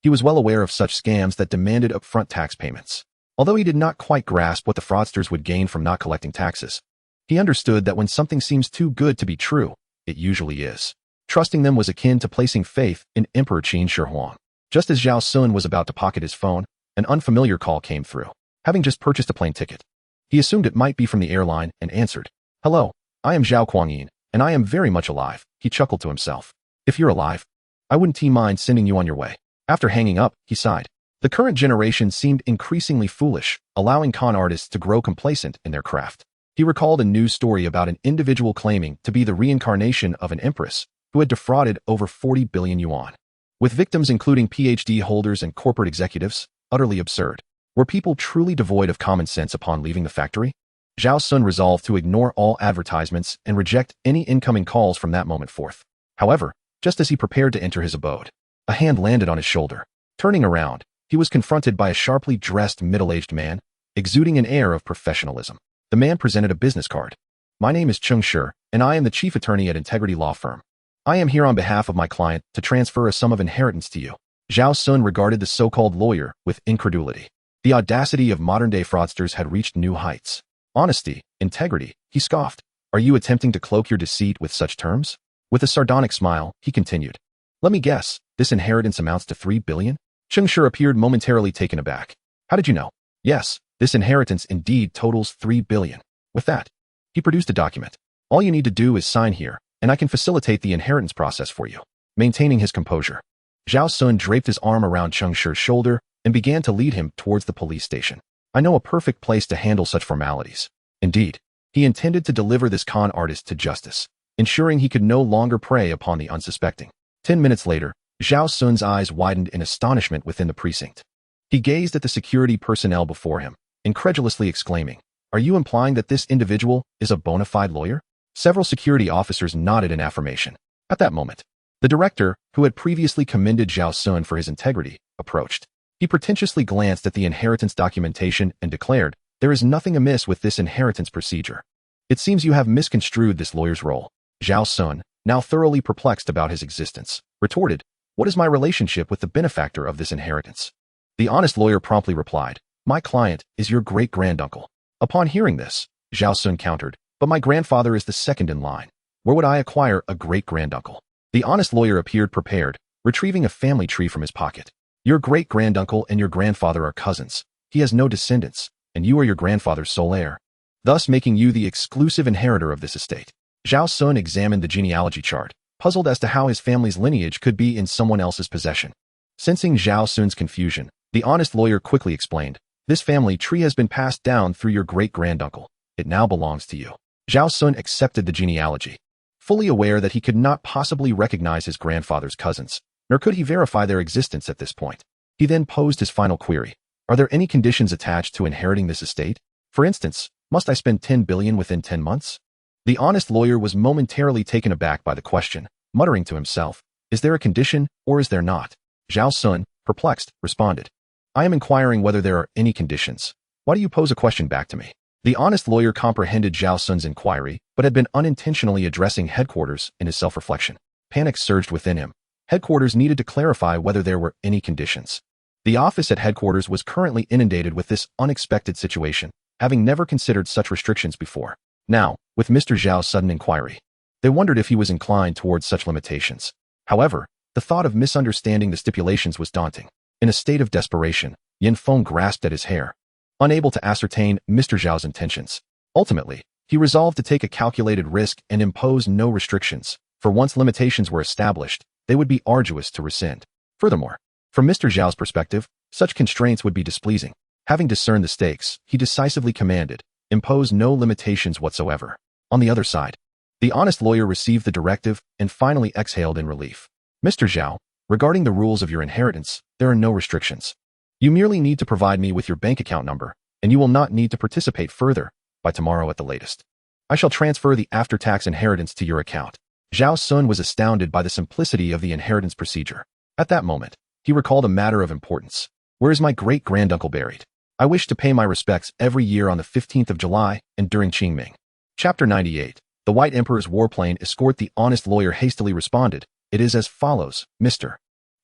Speaker 1: He was well aware of such scams that demanded upfront tax payments. Although he did not quite grasp what the fraudsters would gain from not collecting taxes, he understood that when something seems too good to be true, it usually is. Trusting them was akin to placing faith in Emperor Qin Shi Huang. Just as Zhao Xun was about to pocket his phone, an unfamiliar call came through. Having just purchased a plane ticket, he assumed it might be from the airline and answered, "Hello, I am Zhao Kuangyin, and I am very much alive." He chuckled to himself. "If you're alive, I wouldn't mind sending you on your way." After hanging up, he sighed. The current generation seemed increasingly foolish, allowing con artists to grow complacent in their craft. He recalled a news story about an individual claiming to be the reincarnation of an empress who had defrauded over 40 billion yuan. With victims including PhD holders and corporate executives, utterly absurd. Were people truly devoid of common sense upon leaving the factory? Zhao Xun resolved to ignore all advertisements and reject any incoming calls from that moment forth. However, just as he prepared to enter his abode, a hand landed on his shoulder. Turning around, he was confronted by a sharply dressed middle-aged man, exuding an air of professionalism. The man presented a business card. "My name is Cheng Shi, and I am the chief attorney at Integrity Law Firm. I am here on behalf of my client to transfer a sum of inheritance to you." Zhao Xun regarded the so-called lawyer with incredulity. The audacity of modern-day fraudsters had reached new heights. "Honesty, integrity," he scoffed. "Are you attempting to cloak your deceit with such terms?" With a sardonic smile, he continued, "Let me guess, this inheritance amounts to 3 billion? Cheng Shi appeared momentarily taken aback. "How did you know?" "Yes, this inheritance indeed totals 3 billion. With that," he produced a document. "All you need to do is sign here, and I can facilitate the inheritance process for you." Maintaining his composure, Zhao Xun draped his arm around Cheng Shi's shoulder and began to lead him towards the police station. "I know a perfect place to handle such formalities." Indeed, he intended to deliver this con artist to justice, ensuring he could no longer prey upon the unsuspecting. 10 minutes later, Zhao Xun's eyes widened in astonishment within the precinct. He gazed at the security personnel before him, incredulously exclaiming, "Are you implying that this individual is a bona fide lawyer?" Several security officers nodded in affirmation. At that moment, the director, who had previously commended Zhao Xun for his integrity, approached. He pretentiously glanced at the inheritance documentation and declared, "There is nothing amiss with this inheritance procedure." It seems you have misconstrued this lawyer's role. Zhao Xun, now thoroughly perplexed about his existence, retorted, "What is my relationship with the benefactor of this inheritance?" The honest lawyer promptly replied, "My client is your great-granduncle." Upon hearing this, Zhao Xun countered, "But my grandfather is the second in line. Where would I acquire a great-granduncle?" The honest lawyer appeared prepared, retrieving a family tree from his pocket. "Your great-granduncle and your grandfather are cousins. He has no descendants, and you are your grandfather's sole heir, thus making you the exclusive inheritor of this estate." Zhao Xun examined the genealogy chart, puzzled as to how his family's lineage could be in someone else's possession. Sensing Zhao Xun's confusion, the honest lawyer quickly explained, "This family tree has been passed down through your great-granduncle. It now belongs to you." Zhao Xun accepted the genealogy, fully aware that he could not possibly recognize his grandfather's cousins, nor could he verify their existence at this point. He then posed his final query. "Are there any conditions attached to inheriting this estate? For instance, must I spend 10 billion within 10 months? The honest lawyer was momentarily taken aback by the question, muttering to himself, "Is there a condition, or is there not?" Zhao Xun, perplexed, responded, "I am inquiring whether there are any conditions. Why do you pose a question back to me?" The honest lawyer comprehended Zhao Xun's inquiry, but had been unintentionally addressing headquarters in his self-reflection. Panic surged within him. Headquarters needed to clarify whether there were any conditions. The office at headquarters was currently inundated with this unexpected situation, having never considered such restrictions before. Now, with Mr. Zhao's sudden inquiry, they wondered if he was inclined towards such limitations. However, the thought of misunderstanding the stipulations was daunting. In a state of desperation, Yin Feng grasped at his hair, unable to ascertain Mr. Zhao's intentions. Ultimately, he resolved to take a calculated risk and impose no restrictions, for once limitations were established, they would be arduous to rescind. Furthermore, from Mr. Zhao's perspective, such constraints would be displeasing. Having discerned the stakes, he decisively commanded, "Impose no limitations whatsoever." On the other side, the honest lawyer received the directive and finally exhaled in relief. "Mr. Zhao, regarding the rules of your inheritance, there are no restrictions. You merely need to provide me with your bank account number, and you will not need to participate further, by tomorrow at the latest. I shall transfer the after-tax inheritance to your account." Zhao Xun was astounded by the simplicity of the inheritance procedure. At that moment, he recalled a matter of importance. "Where is my great-granduncle buried? I wish to pay my respects every year on the 15th of July and during Qingming." Chapter 98. The White Emperor's warplane escort. The honest lawyer hastily responded, "It is as follows, Mr.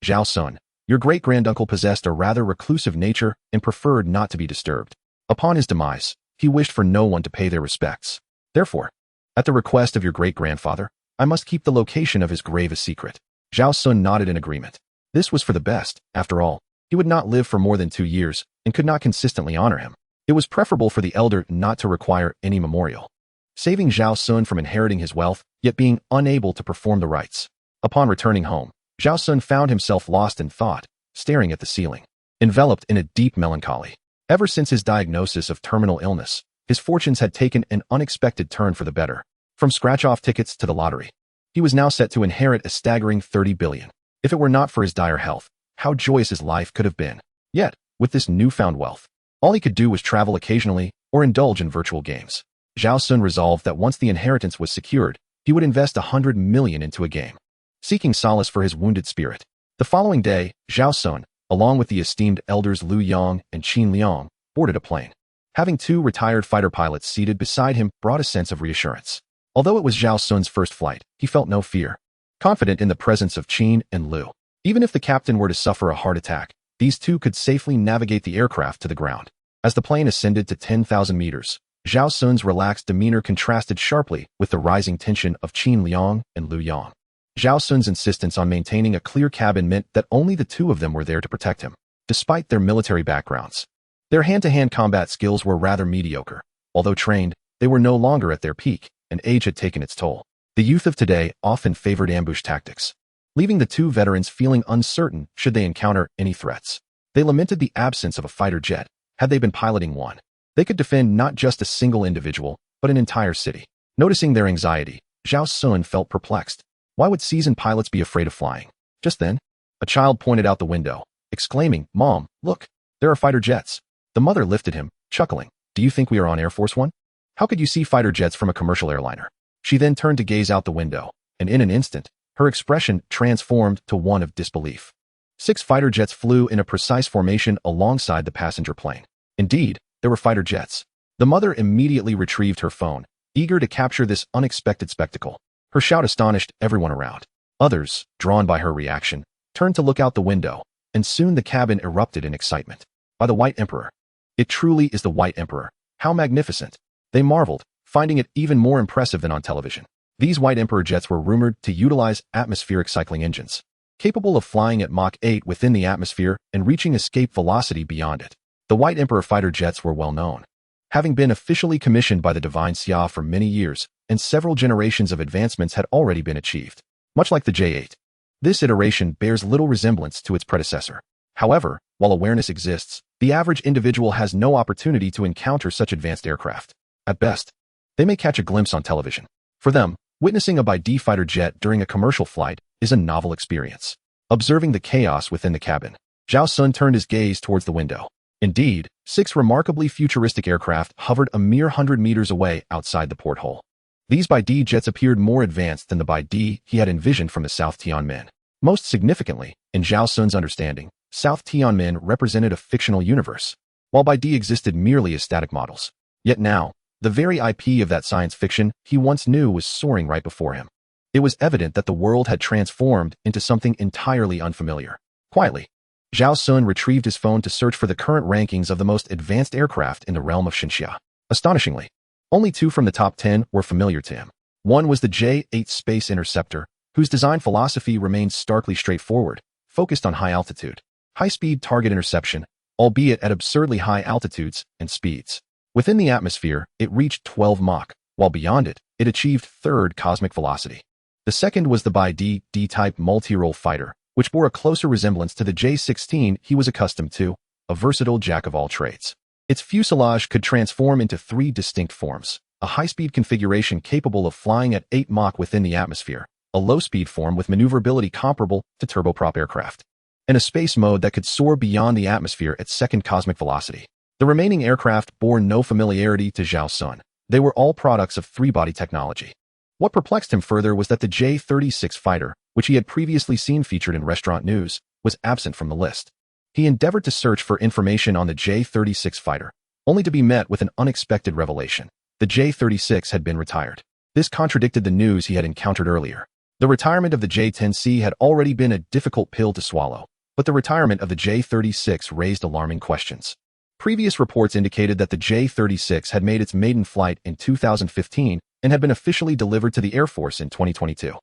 Speaker 1: Zhao Xun. Your great-granduncle possessed a rather reclusive nature and preferred not to be disturbed. Upon his demise, he wished for no one to pay their respects. Therefore, at the request of your great-grandfather, I must keep the location of his grave a secret." Zhao Xun nodded in agreement. This was for the best, after all. He would not live for more than 2 years and could not consistently honor him. It was preferable for the elder not to require any memorial, saving Zhao Xun from inheriting his wealth, yet being unable to perform the rites. Upon returning home, Zhao Xun found himself lost in thought, staring at the ceiling, enveloped in a deep melancholy. Ever since his diagnosis of terminal illness, his fortunes had taken an unexpected turn for the better. From scratch-off tickets to the lottery, he was now set to inherit a staggering 30 billion. If it were not for his dire health, how joyous his life could have been. Yet, with this newfound wealth, all he could do was travel occasionally or indulge in virtual games. Zhao Xun resolved that once the inheritance was secured, he would invest 100 million into a game, seeking solace for his wounded spirit. The following day, Zhao Xun, along with the esteemed elders Lu Yang and Qin Liang, boarded a plane. Having 2 retired fighter pilots seated beside him brought a sense of reassurance. Although it was Zhao Xun's first flight, he felt no fear, confident in the presence of Qin and Lu. Even if the captain were to suffer a heart attack, these 2 could safely navigate the aircraft to the ground. As the plane ascended to 10,000 meters, Zhao Xun's relaxed demeanor contrasted sharply with the rising tension of Qin Liang and Lu Yang. Zhao Xun's insistence on maintaining a clear cabin meant that only the 2 of them were there to protect him, despite their military backgrounds. Their hand-to-hand combat skills were rather mediocre. Although trained, they were no longer at their peak, and age had taken its toll. The youth of today often favored ambush tactics, leaving the 2 veterans feeling uncertain should they encounter any threats. They lamented the absence of a fighter jet. Had they been piloting one, they could defend not just a single individual, but an entire city. Noticing their anxiety, Zhao Xun felt perplexed. Why would seasoned pilots be afraid of flying? Just then, a child pointed out the window, exclaiming, "Mom, look, there are fighter jets." The mother lifted him, chuckling. "Do you think we are on Air Force One? How could you see fighter jets from a commercial airliner?" She then turned to gaze out the window, and in an instant, her expression transformed to one of disbelief. 6 fighter jets flew in a precise formation alongside the passenger plane. Indeed, there were fighter jets. The mother immediately retrieved her phone, eager to capture this unexpected spectacle. Her shout astonished everyone around. Others, drawn by her reaction, turned to look out the window, and soon the cabin erupted in excitement. By the White Emperor. It truly is the White Emperor. How magnificent. They marveled, finding it even more impressive than on television. These White Emperor jets were rumored to utilize atmospheric cycling engines, capable of flying at Mach 8 within the atmosphere and reaching escape velocity beyond it. The White Emperor fighter jets were well known, having been officially commissioned by the Divine Xia for many years, and several generations of advancements had already been achieved. Much like the J-8, this iteration bears little resemblance to its predecessor. However, while awareness exists, the average individual has no opportunity to encounter such advanced aircraft. At best, they may catch a glimpse on television. For them, witnessing a by-D fighter jet during a commercial flight is a novel experience. Observing the chaos within the cabin, Zhao Xun turned his gaze towards the window. Indeed, 6 remarkably futuristic aircraft hovered a mere 100 meters away outside the porthole. These by-D jets appeared more advanced than the by-D he had envisioned from the South Tianmin. Most significantly, in Zhao Xun's understanding, South Tianmin represented a fictional universe, while by-D existed merely as static models. Yet now, the very IP of that science fiction he once knew was soaring right before him. It was evident that the world had transformed into something entirely unfamiliar. Quietly, Zhao Xun retrieved his phone to search for the current rankings of the most advanced aircraft in the realm of Xinxia. Astonishingly, only 2 from the top 10 were familiar to him. One was the J-8 Space Interceptor, whose design philosophy remained starkly straightforward, focused on high altitude, high-speed target interception, albeit at absurdly high altitudes and speeds. Within the atmosphere, it reached 12 Mach, while beyond it, it achieved third cosmic velocity. The second was the by-D D-type multi-role fighter, which bore a closer resemblance to the J-16 he was accustomed to, a versatile jack-of-all-trades. Its fuselage could transform into 3 distinct forms: a high-speed configuration capable of flying at 8 Mach within the atmosphere, a low-speed form with maneuverability comparable to turboprop aircraft, and a space mode that could soar beyond the atmosphere at second cosmic velocity. The remaining aircraft bore no familiarity to Zhao Xun. They were all products of 3-body technology. What perplexed him further was that the J-36 fighter, which he had previously seen featured in restaurant news, was absent from the list. He endeavored to search for information on the J-36 fighter, only to be met with an unexpected revelation. The J-36 had been retired. This contradicted the news he had encountered earlier. The retirement of the J-10C had already been a difficult pill to swallow, but the retirement of the J-36 raised alarming questions. Previous reports indicated that the J-36 had made its maiden flight in 2015 and had been officially delivered to the Air Force in 2022.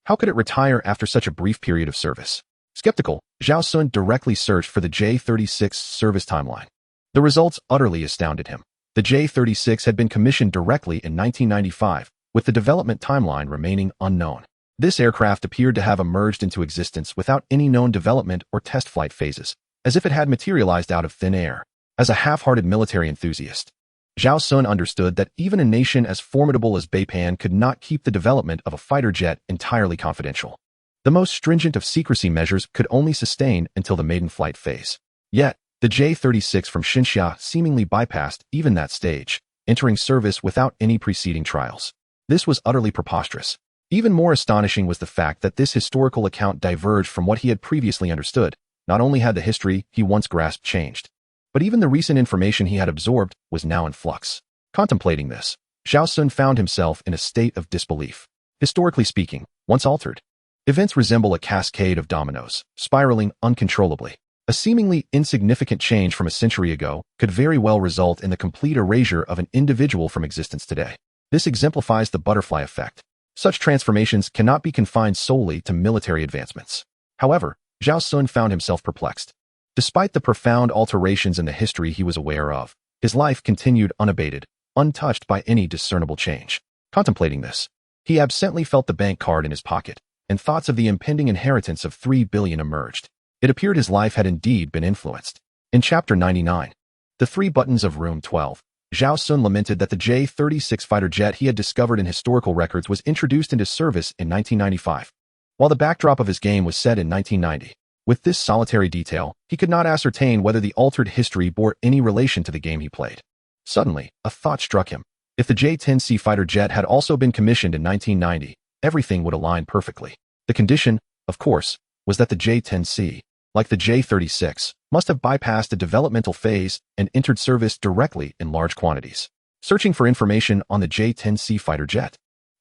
Speaker 1: How could it retire after such a brief period of service? Skeptical, Zhao Xun directly searched for the J-36 service timeline. The results utterly astounded him. The J-36 had been commissioned directly in 1995, with the development timeline remaining unknown. This aircraft appeared to have emerged into existence without any known development or test flight phases, as if it had materialized out of thin air. As a half-hearted military enthusiast, Zhao Xun understood that even a nation as formidable as Beipan could not keep the development of a fighter jet entirely confidential. The most stringent of secrecy measures could only sustain until the maiden flight phase. Yet, the J-36 from Xinxia seemingly bypassed even that stage, entering service without any preceding trials. This was utterly preposterous. Even more astonishing was the fact that this historical account diverged from what he had previously understood. Not only had the history he once grasped changed, but even the recent information he had absorbed was now in flux. Contemplating this, Zhao Xun found himself in a state of disbelief. Historically speaking, once altered, events resemble a cascade of dominoes, spiraling uncontrollably. A seemingly insignificant change from a century ago could very well result in the complete erasure of an individual from existence today. This exemplifies the butterfly effect. Such transformations cannot be confined solely to military advancements. However, Zhao Xun found himself perplexed. Despite the profound alterations in the history he was aware of, his life continued unabated, untouched by any discernible change. Contemplating this, he absently felt the bank card in his pocket, and thoughts of the impending inheritance of 3 billion emerged. It appeared his life had indeed been influenced. In Chapter 99, The 3 Buttons of Room 12, Zhao Xun lamented that the J-36 fighter jet he had discovered in historical records was introduced into service in 1995, while the backdrop of his game was set in 1990. With this solitary detail, he could not ascertain whether the altered history bore any relation to the game he played. Suddenly, a thought struck him. If the J-10C fighter jet had also been commissioned in 1990, everything would align perfectly. The condition, of course, was that the J-10C, like the J-36, must have bypassed a developmental phase and entered service directly in large quantities. searching for information on the J-10C fighter jet.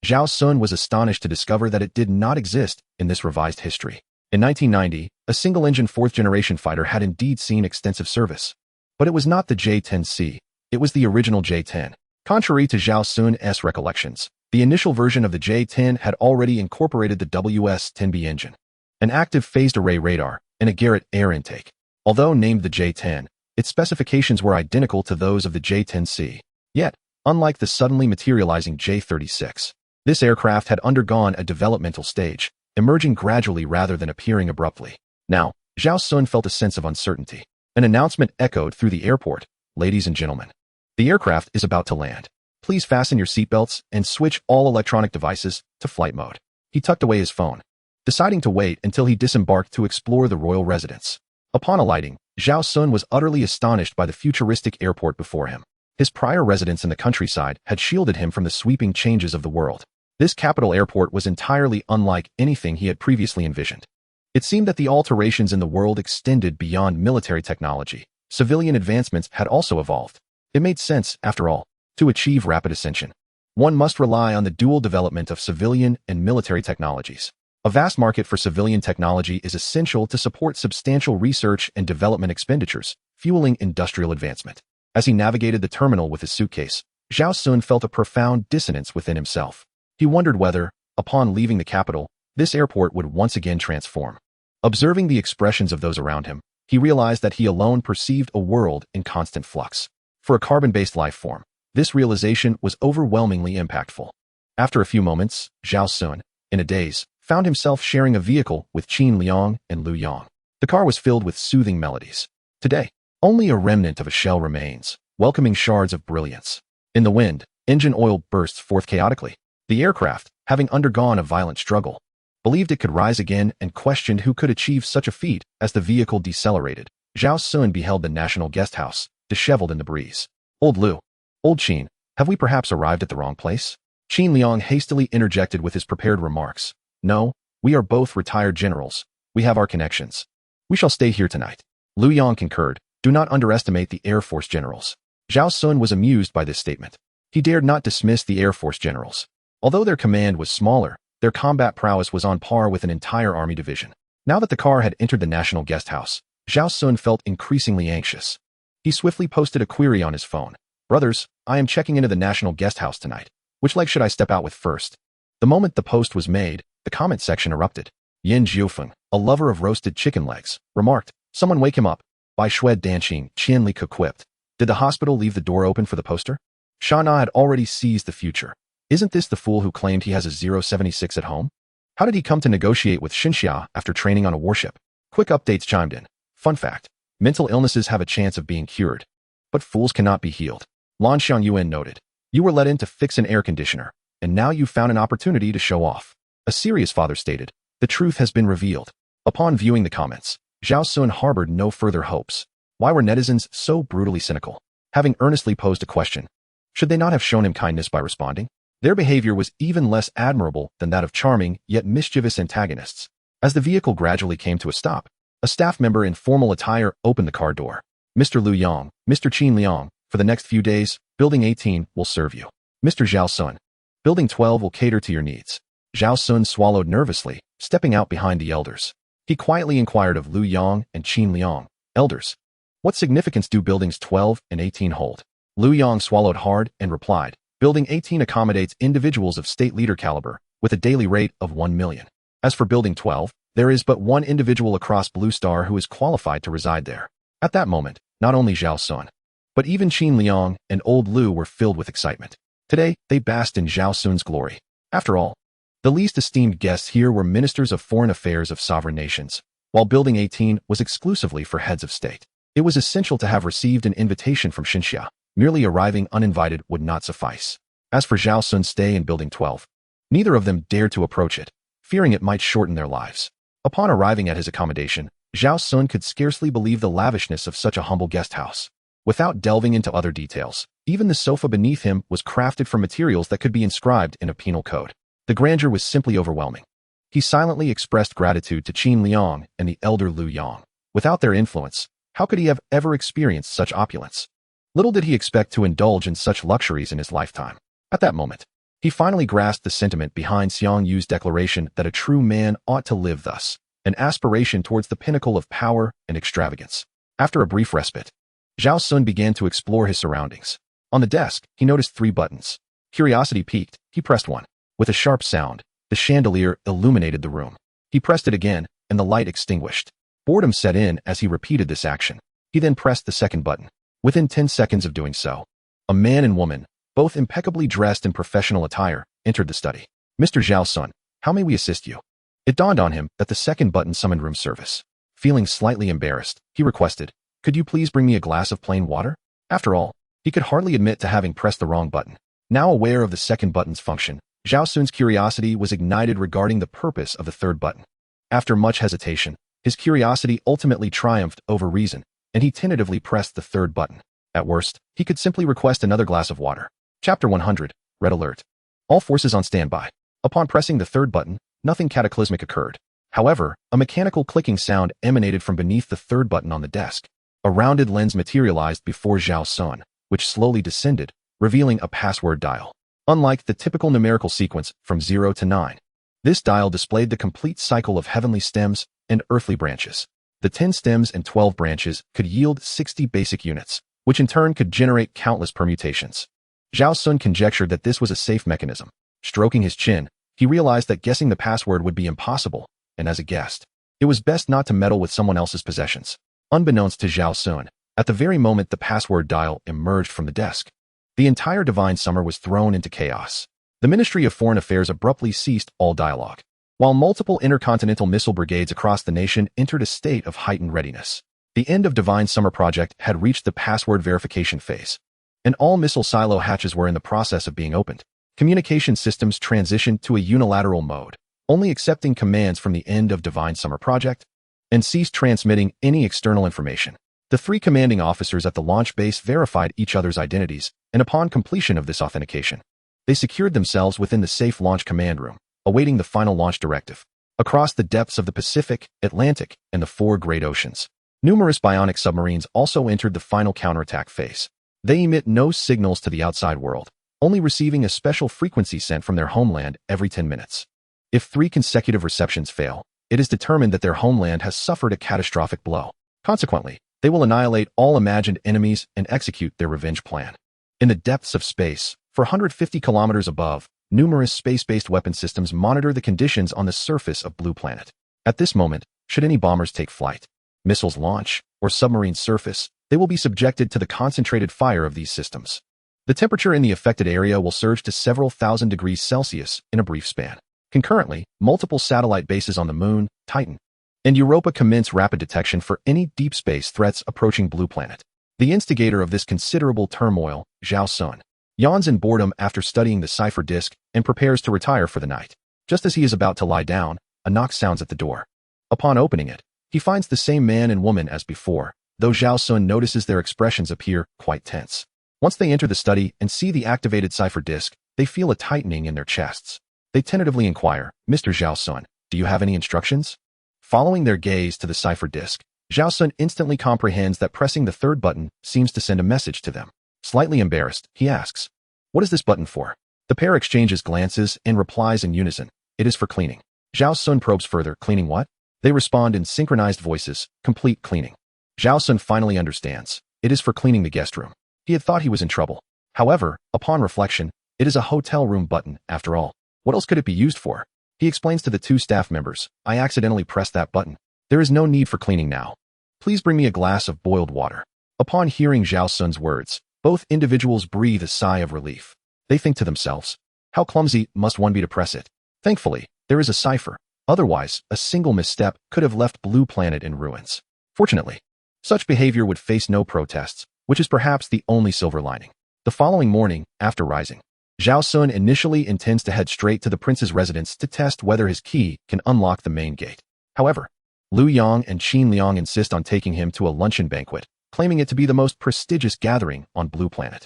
Speaker 1: Zhao Xun was astonished to discover that it did not exist in this revised history. In 1990, a single-engine fourth-generation fighter had indeed seen extensive service. But it was not the J-10C, it was the original J-10. Contrary to Zhao Xun's recollections, the initial version of the J-10 had already incorporated the WS-10B engine, an active phased array radar, and a Garrett air intake. Although named the J-10, its specifications were identical to those of the J-10C. Yet, unlike the suddenly materializing J-36, this aircraft had undergone a developmental stage, emerging gradually rather than appearing abruptly. Now, Zhao Xun felt a sense of uncertainty. An announcement echoed through the airport. Ladies and gentlemen, the aircraft is about to land. Please fasten your seatbelts and switch all electronic devices to flight mode. He tucked away his phone, deciding to wait until he disembarked to explore the royal residence. Upon alighting, Zhao Xun was utterly astonished by the futuristic airport before him. His prior residence in the countryside had shielded him from the sweeping changes of the world. This capital airport was entirely unlike anything he had previously envisioned. It seemed that the alterations in the world extended beyond military technology. Civilian advancements had also evolved. It made sense, after all. To achieve rapid ascension, one must rely on the dual development of civilian and military technologies. A vast market for civilian technology is essential to support substantial research and development expenditures, fueling industrial advancement. As he navigated the terminal with his suitcase, Zhao Xun felt a profound dissonance within himself. He wondered whether, upon leaving the capital, this airport would once again transform. Observing the expressions of those around him, he realized that he alone perceived a world in constant flux. For a carbon-based life form, this realization was overwhelmingly impactful. After a few moments, Zhao Xun, in a daze, found himself sharing a vehicle with Qin Liang and Lu Yang. The car was filled with soothing melodies. Today, only a remnant of a shell remains, welcoming shards of brilliance. In the wind, engine oil bursts forth chaotically. The aircraft, having undergone a violent struggle, believed it could rise again and questioned who could achieve such a feat. As the vehicle decelerated, Zhao Xun beheld the national guest house, disheveled in the breeze. Old Lu, old Qin, have we perhaps arrived at the wrong place? Qin Liang hastily interjected with his prepared remarks. No, we are both retired generals. We have our connections. We shall stay here tonight. Lu Yang concurred. Do not underestimate the Air Force generals. Zhao Xun was amused by this statement. He dared not dismiss the Air Force generals. Although their command was smaller, their combat prowess was on par with an entire army division. Now that the car had entered the national guest house, Zhao Xun felt increasingly anxious. He swiftly posted a query on his phone. Brothers, I am checking into the national guest house tonight. Which leg should I step out with first? The moment the post was made, the comment section erupted. Yin Jiufeng, a lover of roasted chicken legs, remarked, Someone wake him up. By Shued Danqing, Qian Li quipped. Did the hospital leave the door open for the poster? Sha Na had already seized the future. Isn't this the fool who claimed he has a 076 at home? How did he come to negotiate with Xinxia after training on a warship? Quick updates chimed in. Fun fact. Mental illnesses have a chance of being cured. But fools cannot be healed. Lan Xiangyuan noted. You were let in to fix an air conditioner, and now you've found an opportunity to show off. A serious father stated. The truth has been revealed. Upon viewing the comments, Zhao Xun harbored no further hopes. Why were netizens so brutally cynical? Having earnestly posed a question, should they not have shown him kindness by responding? Their behavior was even less admirable than that of charming yet mischievous antagonists. As the vehicle gradually came to a stop, a staff member in formal attire opened the car door. Mr. Lu Yang, Mr. Qin Liang, for the next few days, Building 18 will serve you. Mr. Zhao Xun, Building 12 will cater to your needs. Zhao Xun swallowed nervously, stepping out behind the elders. He quietly inquired of Lu Yang and Qin Liang, Elders, what significance do Buildings 12 and 18 hold? Lu Yang swallowed hard and replied, Building 18 accommodates individuals of state leader caliber, with a daily rate of 1 million. As for Building 12, there is but one individual across Blue Star who is qualified to reside there. At that moment, not only Zhao Xun, but even Qin Liang and Old Lu were filled with excitement. Today, they basked in Zhao Xun's glory. After all, the least esteemed guests here were ministers of foreign affairs of sovereign nations, while Building 18 was exclusively for heads of state. It was essential to have received an invitation from Xinxia. Merely arriving uninvited would not suffice. As for Zhao Xun's stay in Building 12, neither of them dared to approach it, fearing it might shorten their lives. Upon arriving at his accommodation, Zhao Xun could scarcely believe the lavishness of such a humble guest house. Without delving into other details, even the sofa beneath him was crafted from materials that could be inscribed in a penal code. The grandeur was simply overwhelming. He silently expressed gratitude to Qin Liang and the elder Lu Yang. Without their influence, how could he have ever experienced such opulence? Little did he expect to indulge in such luxuries in his lifetime. At that moment, he finally grasped the sentiment behind Xiang Yu's declaration that a true man ought to live thus, an aspiration towards the pinnacle of power and extravagance. After a brief respite, Zhao Xun began to explore his surroundings. On the desk, he noticed 3 buttons. Curiosity piqued, he pressed one. With a sharp sound, the chandelier illuminated the room. He pressed it again, and the light extinguished. Boredom set in as he repeated this action. He then pressed the second button. Within 10 seconds of doing so, a man and woman, both impeccably dressed in professional attire, entered the study. "Mr. Zhao Xun, how may we assist you?" It dawned on him that the second button summoned room service. Feeling slightly embarrassed, he requested, "Could you please bring me a glass of plain water?" After all, he could hardly admit to having pressed the wrong button. Now aware of the second button's function, Zhao Xun's curiosity was ignited regarding the purpose of the third button. After much hesitation, his curiosity ultimately triumphed over reason, and he tentatively pressed the third button. At worst, he could simply request another glass of water. Chapter 100, Red Alert. All forces on standby. Upon pressing the third button, nothing cataclysmic occurred. However, a mechanical clicking sound emanated from beneath the third button on the desk. A rounded lens materialized before Zhao Xun, which slowly descended, revealing a password dial. Unlike the typical numerical sequence from 0 to 9, this dial displayed the complete cycle of heavenly stems and earthly branches. The 10 stems and 12 branches could yield 60 basic units, which in turn could generate countless permutations. Zhao Xun conjectured that this was a safe mechanism. Stroking his chin, he realized that guessing the password would be impossible, and as a guest, it was best not to meddle with someone else's possessions. Unbeknownst to Zhao Xun, at the very moment the password dial emerged from the desk, the entire divine summer was thrown into chaos. The Ministry of Foreign Affairs abruptly ceased all dialogue, while multiple intercontinental missile brigades across the nation entered a state of heightened readiness. The end of Divine Summer Project had reached the password verification phase, and all missile silo hatches were in the process of being opened. Communication systems transitioned to a unilateral mode, only accepting commands from the end of Divine Summer Project, and ceased transmitting any external information. The 3 commanding officers at the launch base verified each other's identities, and upon completion of this authentication, they secured themselves within the safe launch command room, awaiting the final launch directive. Across the depths of the Pacific, Atlantic, and the 4 great oceans, numerous bionic submarines also entered the final counterattack phase. They emit no signals to the outside world, only receiving a special frequency sent from their homeland every 10 minutes. If 3 consecutive receptions fail, it is determined that their homeland has suffered a catastrophic blow. Consequently, they will annihilate all imagined enemies and execute their revenge plan. In the depths of space, for 150 kilometers above, numerous space-based weapon systems monitor the conditions on the surface of Blue Planet. At this moment, should any bombers take flight, missiles launch, or submarines surface, they will be subjected to the concentrated fire of these systems. The temperature in the affected area will surge to several thousand degrees Celsius in a brief span. Concurrently, multiple satellite bases on the Moon, Titan, and Europa commence rapid detection for any deep space threats approaching Blue Planet. The instigator of this considerable turmoil, Zhao Xun, yawns in boredom after studying the cipher disk and prepares to retire for the night. Just as he is about to lie down, a knock sounds at the door. Upon opening it, he finds the same man and woman as before, though Zhao Xun notices their expressions appear quite tense. Once they enter the study and see the activated cipher disk, they feel a tightening in their chests. They tentatively inquire, "Mr. Zhao Xun, do you have any instructions?" Following their gaze to the cipher disk, Zhao Xun instantly comprehends that pressing the third button seems to send a message to them. Slightly embarrassed, he asks, "What is this button for?" The pair exchanges glances and replies in unison, "It is for cleaning." Zhao Xun probes further, "Cleaning what?" They respond in synchronized voices, "Complete cleaning." Zhao Xun finally understands. It is for cleaning the guest room. He had thought he was in trouble. However, upon reflection, it is a hotel room button, after all. What else could it be used for? He explains to the 2 staff members, "I accidentally pressed that button. There is no need for cleaning now. Please bring me a glass of boiled water." Upon hearing Zhao Xun's words, both individuals breathe a sigh of relief. They think to themselves, how clumsy must one be to press it? Thankfully, there is a cipher. Otherwise, a single misstep could have left Blue Planet in ruins. Fortunately, such behavior would face no protests, which is perhaps the only silver lining. The following morning, after rising, Zhao Xun initially intends to head straight to the prince's residence to test whether his key can unlock the main gate. However, Liu Yang and Qin Liang insist on taking him to a luncheon banquet, claiming it to be the most prestigious gathering on Blue Planet.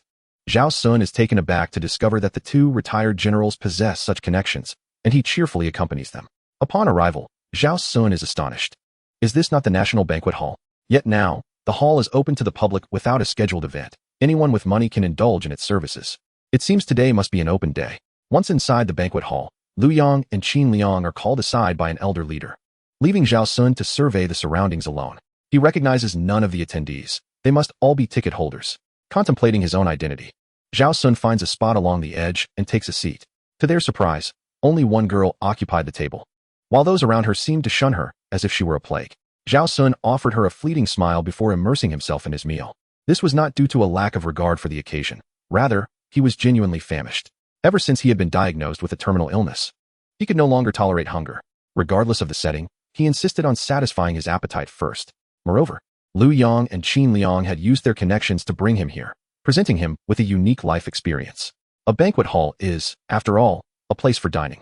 Speaker 1: Zhao Xun is taken aback to discover that the 2 retired generals possess such connections, and he cheerfully accompanies them. Upon arrival, Zhao Xun is astonished. Is this not the National Banquet Hall? Yet now, the hall is open to the public without a scheduled event. Anyone with money can indulge in its services. It seems today must be an open day. Once inside the banquet hall, Lu Yang and Qin Liang are called aside by an elder leader, leaving Zhao Xun to survey the surroundings alone. He recognizes none of the attendees. They must all be ticket holders. Contemplating his own identity, Zhao Xun finds a spot along the edge and takes a seat. To their surprise, only one girl occupied the table, while those around her seemed to shun her as if she were a plague. Zhao Xun offered her a fleeting smile before immersing himself in his meal. This was not due to a lack of regard for the occasion. Rather, he was genuinely famished. Ever since he had been diagnosed with a terminal illness, he could no longer tolerate hunger. Regardless of the setting, he insisted on satisfying his appetite first. Moreover, Lu Yang and Qin Liang had used their connections to bring him here, presenting him with a unique life experience. A banquet hall is, after all, a place for dining,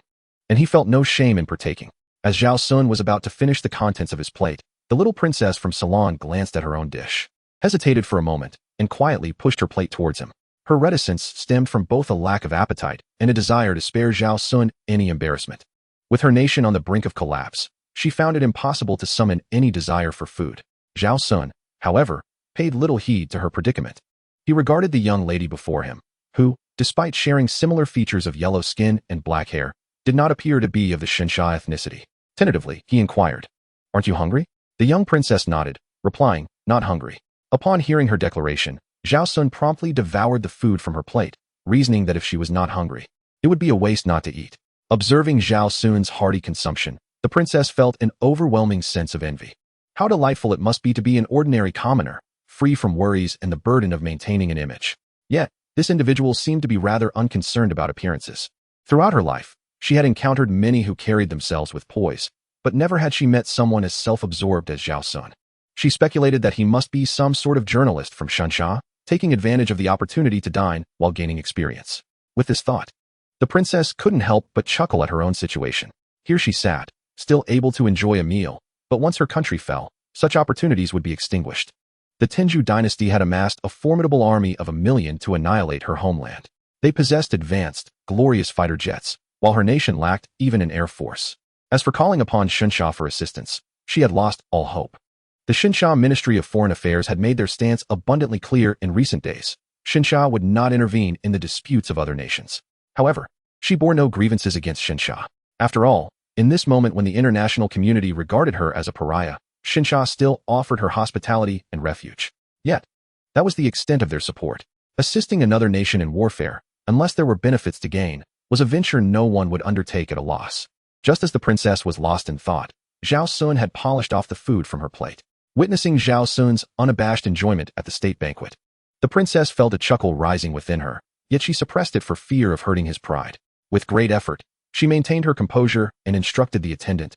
Speaker 1: and he felt no shame in partaking. As Zhao Xun was about to finish the contents of his plate, the little princess from Ceylon glanced at her own dish, hesitated for a moment, and quietly pushed her plate towards him. Her reticence stemmed from both a lack of appetite and a desire to spare Zhao Xun any embarrassment. With her nation on the brink of collapse, she found it impossible to summon any desire for food. Zhao Xun, however, paid little heed to her predicament. He regarded the young lady before him, who, despite sharing similar features of yellow skin and black hair, did not appear to be of the Xinsha ethnicity. Tentatively, he inquired, "Aren't you hungry?" The young princess nodded, replying, "Not hungry." Upon hearing her declaration, Zhao Xun promptly devoured the food from her plate, reasoning that if she was not hungry, it would be a waste not to eat. Observing Zhao Xun's hearty consumption, the princess felt an overwhelming sense of envy. How delightful it must be to be an ordinary commoner, free from worries and the burden of maintaining an image. Yet, this individual seemed to be rather unconcerned about appearances. Throughout her life, she had encountered many who carried themselves with poise, but never had she met someone as self-absorbed as Zhao Xun. She speculated that he must be some sort of journalist from Xinsha, taking advantage of the opportunity to dine while gaining experience. With this thought, the princess couldn't help but chuckle at her own situation. Here she sat, still able to enjoy a meal, but once her country fell, such opportunities would be extinguished. The Tenju dynasty had amassed a formidable army of 1,000,000 to annihilate her homeland. They possessed advanced, glorious fighter jets, while her nation lacked even an air force. As for calling upon Xinsha for assistance, she had lost all hope. The Xinsha Ministry of Foreign Affairs had made their stance abundantly clear in recent days. Xinsha would not intervene in the disputes of other nations. However, she bore no grievances against Xinsha. After all, in this moment when the international community regarded her as a pariah, Xinsha still offered her hospitality and refuge. Yet, that was the extent of their support. Assisting another nation in warfare, unless there were benefits to gain, was a venture no one would undertake at a loss. Just as the princess was lost in thought, Zhao Xun had polished off the food from her plate. Witnessing Zhao Xun's unabashed enjoyment at the state banquet, the princess felt a chuckle rising within her, yet she suppressed it for fear of hurting his pride. With great effort, she maintained her composure and instructed the attendant,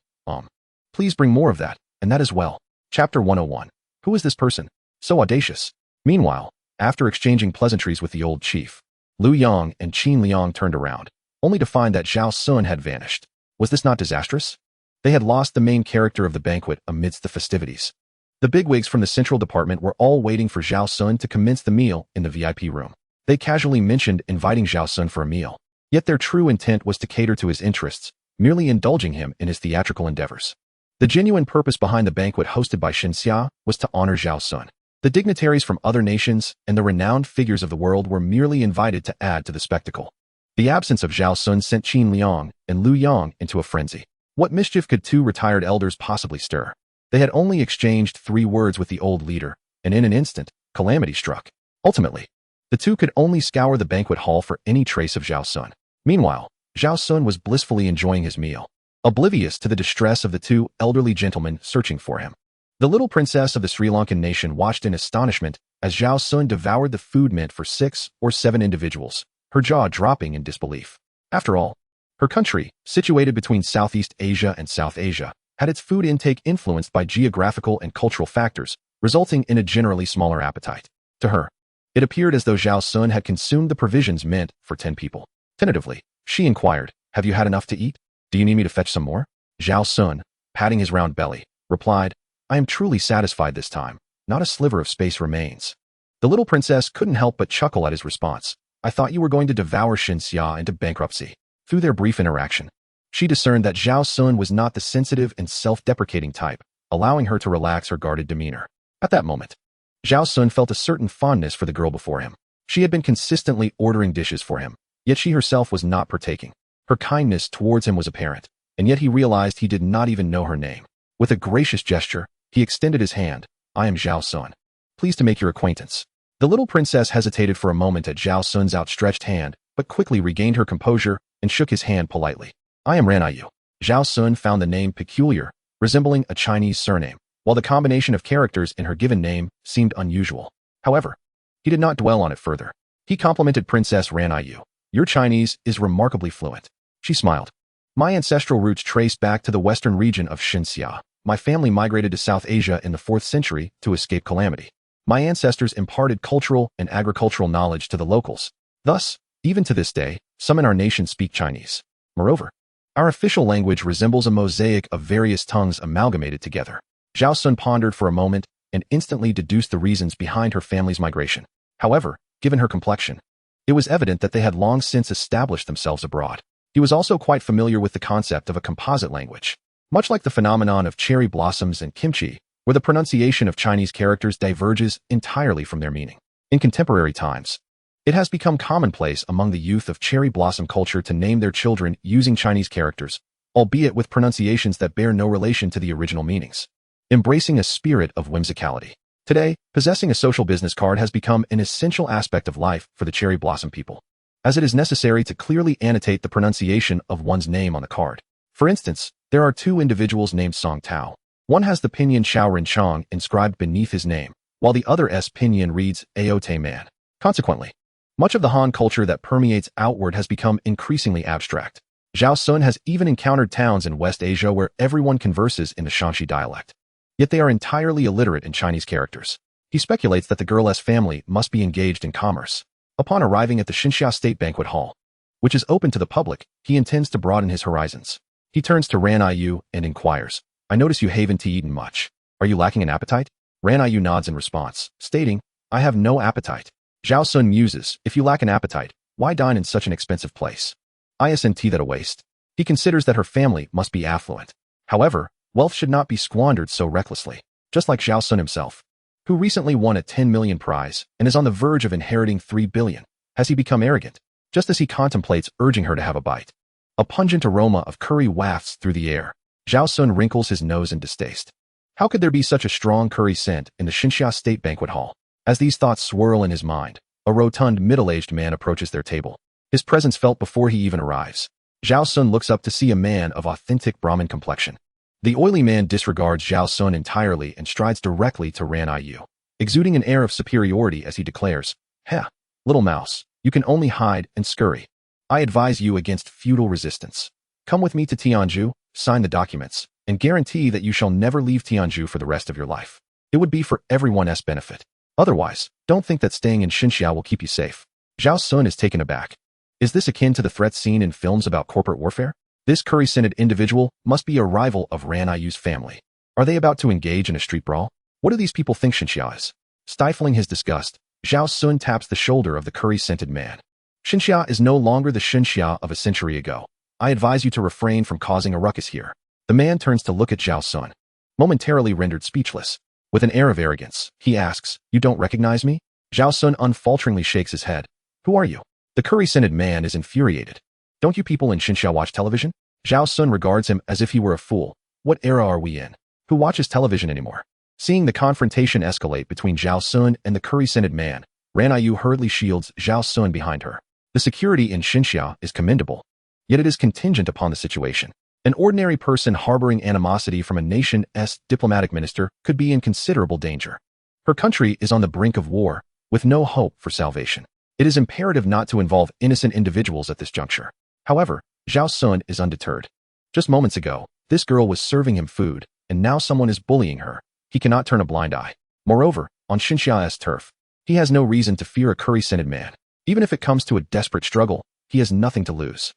Speaker 1: "Please bring more of that, and that as well." Chapter 101. Who is this person? So audacious. Meanwhile, after exchanging pleasantries with the old chief, Lu Yang and Qin Liang turned around, only to find that Zhao Xun had vanished. Was this not disastrous? They had lost the main character of the banquet amidst the festivities. The bigwigs from the central department were all waiting for Zhao Xun to commence the meal in the VIP room. They casually mentioned inviting Zhao Xun for a meal, yet their true intent was to cater to his interests, merely indulging him in his theatrical endeavors. The genuine purpose behind the banquet hosted by Xinxia was to honor Zhao Xun. The dignitaries from other nations and the renowned figures of the world were merely invited to add to the spectacle. The absence of Zhao Xun sent Qin Liang and Lu Yang into a frenzy. What mischief could two retired elders possibly stir? They had only exchanged 3 words with the old leader, and in an instant, calamity struck. Ultimately, the two could only scour the banquet hall for any trace of Zhao Xun. Meanwhile, Zhao Xun was blissfully enjoying his meal, oblivious to the distress of the 2 elderly gentlemen searching for him. The little princess of the Sri Lankan nation watched in astonishment as Zhao Xun devoured the food meant for 6 or 7 individuals, her jaw dropping in disbelief. After all, her country, situated between Southeast Asia and South Asia, had its food intake influenced by geographical and cultural factors, resulting in a generally smaller appetite. To her, it appeared as though Zhao Xun had consumed the provisions meant for 10 people. Tentatively, she inquired, "Have you had enough to eat? Do you need me to fetch some more?" Zhao Xun, patting his round belly, replied, "I am truly satisfied this time. Not a sliver of space remains." The little princess couldn't help but chuckle at his response. "I thought you were going to devour Xinxia into bankruptcy." Through their brief interaction, she discerned that Zhao Xun was not the sensitive and self-deprecating type, allowing her to relax her guarded demeanor. At that moment, Zhao Xun felt a certain fondness for the girl before him. She had been consistently ordering dishes for him, yet she herself was not partaking. Her kindness towards him was apparent, and yet he realized he did not even know her name. With a gracious gesture, he extended his hand. I am Zhao Xun. Pleased to make your acquaintance. The little princess hesitated for a moment at Zhao Xun's outstretched hand, but quickly regained her composure and shook his hand politely. I am Ranayu. Zhao Xun found the name peculiar, resembling a Chinese surname, while the combination of characters in her given name seemed unusual. However, he did not dwell on it further. He complimented Princess Ranayu. Your Chinese is remarkably fluent. She smiled. My ancestral roots trace back to the western region of Xinxia. My family migrated to South Asia in the 4th century to escape calamity. My ancestors imparted cultural and agricultural knowledge to the locals. Thus, even to this day, some in our nation speak Chinese. Moreover, our official language resembles a mosaic of various tongues amalgamated together. Zhao Xun pondered for a moment and instantly deduced the reasons behind her family's migration. However, given her complexion, it was evident that they had long since established themselves abroad. He was also quite familiar with the concept of a composite language. Much like the phenomenon of cherry blossoms and kimchi, where the pronunciation of Chinese characters diverges entirely from their meaning. In contemporary times, it has become commonplace among the youth of cherry blossom culture to name their children using Chinese characters, albeit with pronunciations that bear no relation to the original meanings. Embracing a spirit of whimsicality. Today, possessing a social business card has become an essential aspect of life for the cherry blossom people, as it is necessary to clearly annotate the pronunciation of one's name on the card. For instance, there are two individuals named Song Tao. One has the pinyin Xiaoren Chong inscribed beneath his name, while the other S pinyin reads Aote Man. Consequently, much of the Han culture that permeates outward has become increasingly abstract. Zhao Xun has even encountered towns in West Asia where everyone converses in the Shanxi dialect. Yet they are entirely illiterate in Chinese characters. He speculates that the girl's family must be engaged in commerce. Upon arriving at the Xinxia State Banquet Hall, which is open to the public, he intends to broaden his horizons. He turns to Ranayu and inquires, I notice you haven't eaten much. Are you lacking an appetite? Ranayu nods in response, stating, I have no appetite. Zhao Xun muses, if you lack an appetite, why dine in such an expensive place? Isn't that a waste? He considers that her family must be affluent. However, wealth should not be squandered so recklessly. Just like Zhao Xun himself, who recently won a 10 million prize and is on the verge of inheriting 3 billion, has he become arrogant, just as he contemplates urging her to have a bite. A pungent aroma of curry wafts through the air. Zhao Xun wrinkles his nose in distaste. How could there be such a strong curry scent in the Xinxia State Banquet Hall? As these thoughts swirl in his mind, a rotund middle-aged man approaches their table. His presence felt before he even arrives. Zhao Xun looks up to see a man of authentic Brahmin complexion. The oily man disregards Zhao Xun entirely and strides directly to Ranayu, exuding an air of superiority as he declares, Heh, little mouse, you can only hide and scurry. I advise you against futile resistance. Come with me to Tianzhu, sign the documents, and guarantee that you shall never leave Tianzhu for the rest of your life. It would be for everyone's benefit. Otherwise, don't think that staying in Xinxia will keep you safe. Zhao Xun is taken aback. Is this akin to the threats seen in films about corporate warfare? This curry-scented individual must be a rival of Ranayu's family. Are they about to engage in a street brawl? What do these people think Xinxia is? Stifling his disgust, Zhao Xun taps the shoulder of the curry-scented man. Xinxia is no longer the Xinxia of a century ago. I advise you to refrain from causing a ruckus here. The man turns to look at Zhao Xun, momentarily rendered speechless. With an air of arrogance, he asks, You don't recognize me? Zhao Xun unfalteringly shakes his head. Who are you? The curry-scented man is infuriated. Don't you people in Xinxia watch television? Zhao Xun regards him as if he were a fool. What era are we in? Who watches television anymore? Seeing the confrontation escalate between Zhao Xun and the curry-scented man, Ranayu hurriedly shields Zhao Xun behind her. The security in Xinxia is commendable, yet it is contingent upon the situation. An ordinary person harboring animosity from a nation's diplomatic minister could be in considerable danger. Her country is on the brink of war, with no hope for salvation. It is imperative not to involve innocent individuals at this juncture. However, Zhao Xun is undeterred. Just moments ago, this girl was serving him food, and now someone is bullying her. He cannot turn a blind eye. Moreover, on Xinxia's turf, he has no reason to fear a curry-scented man. Even if it comes to a desperate struggle, he has nothing to lose.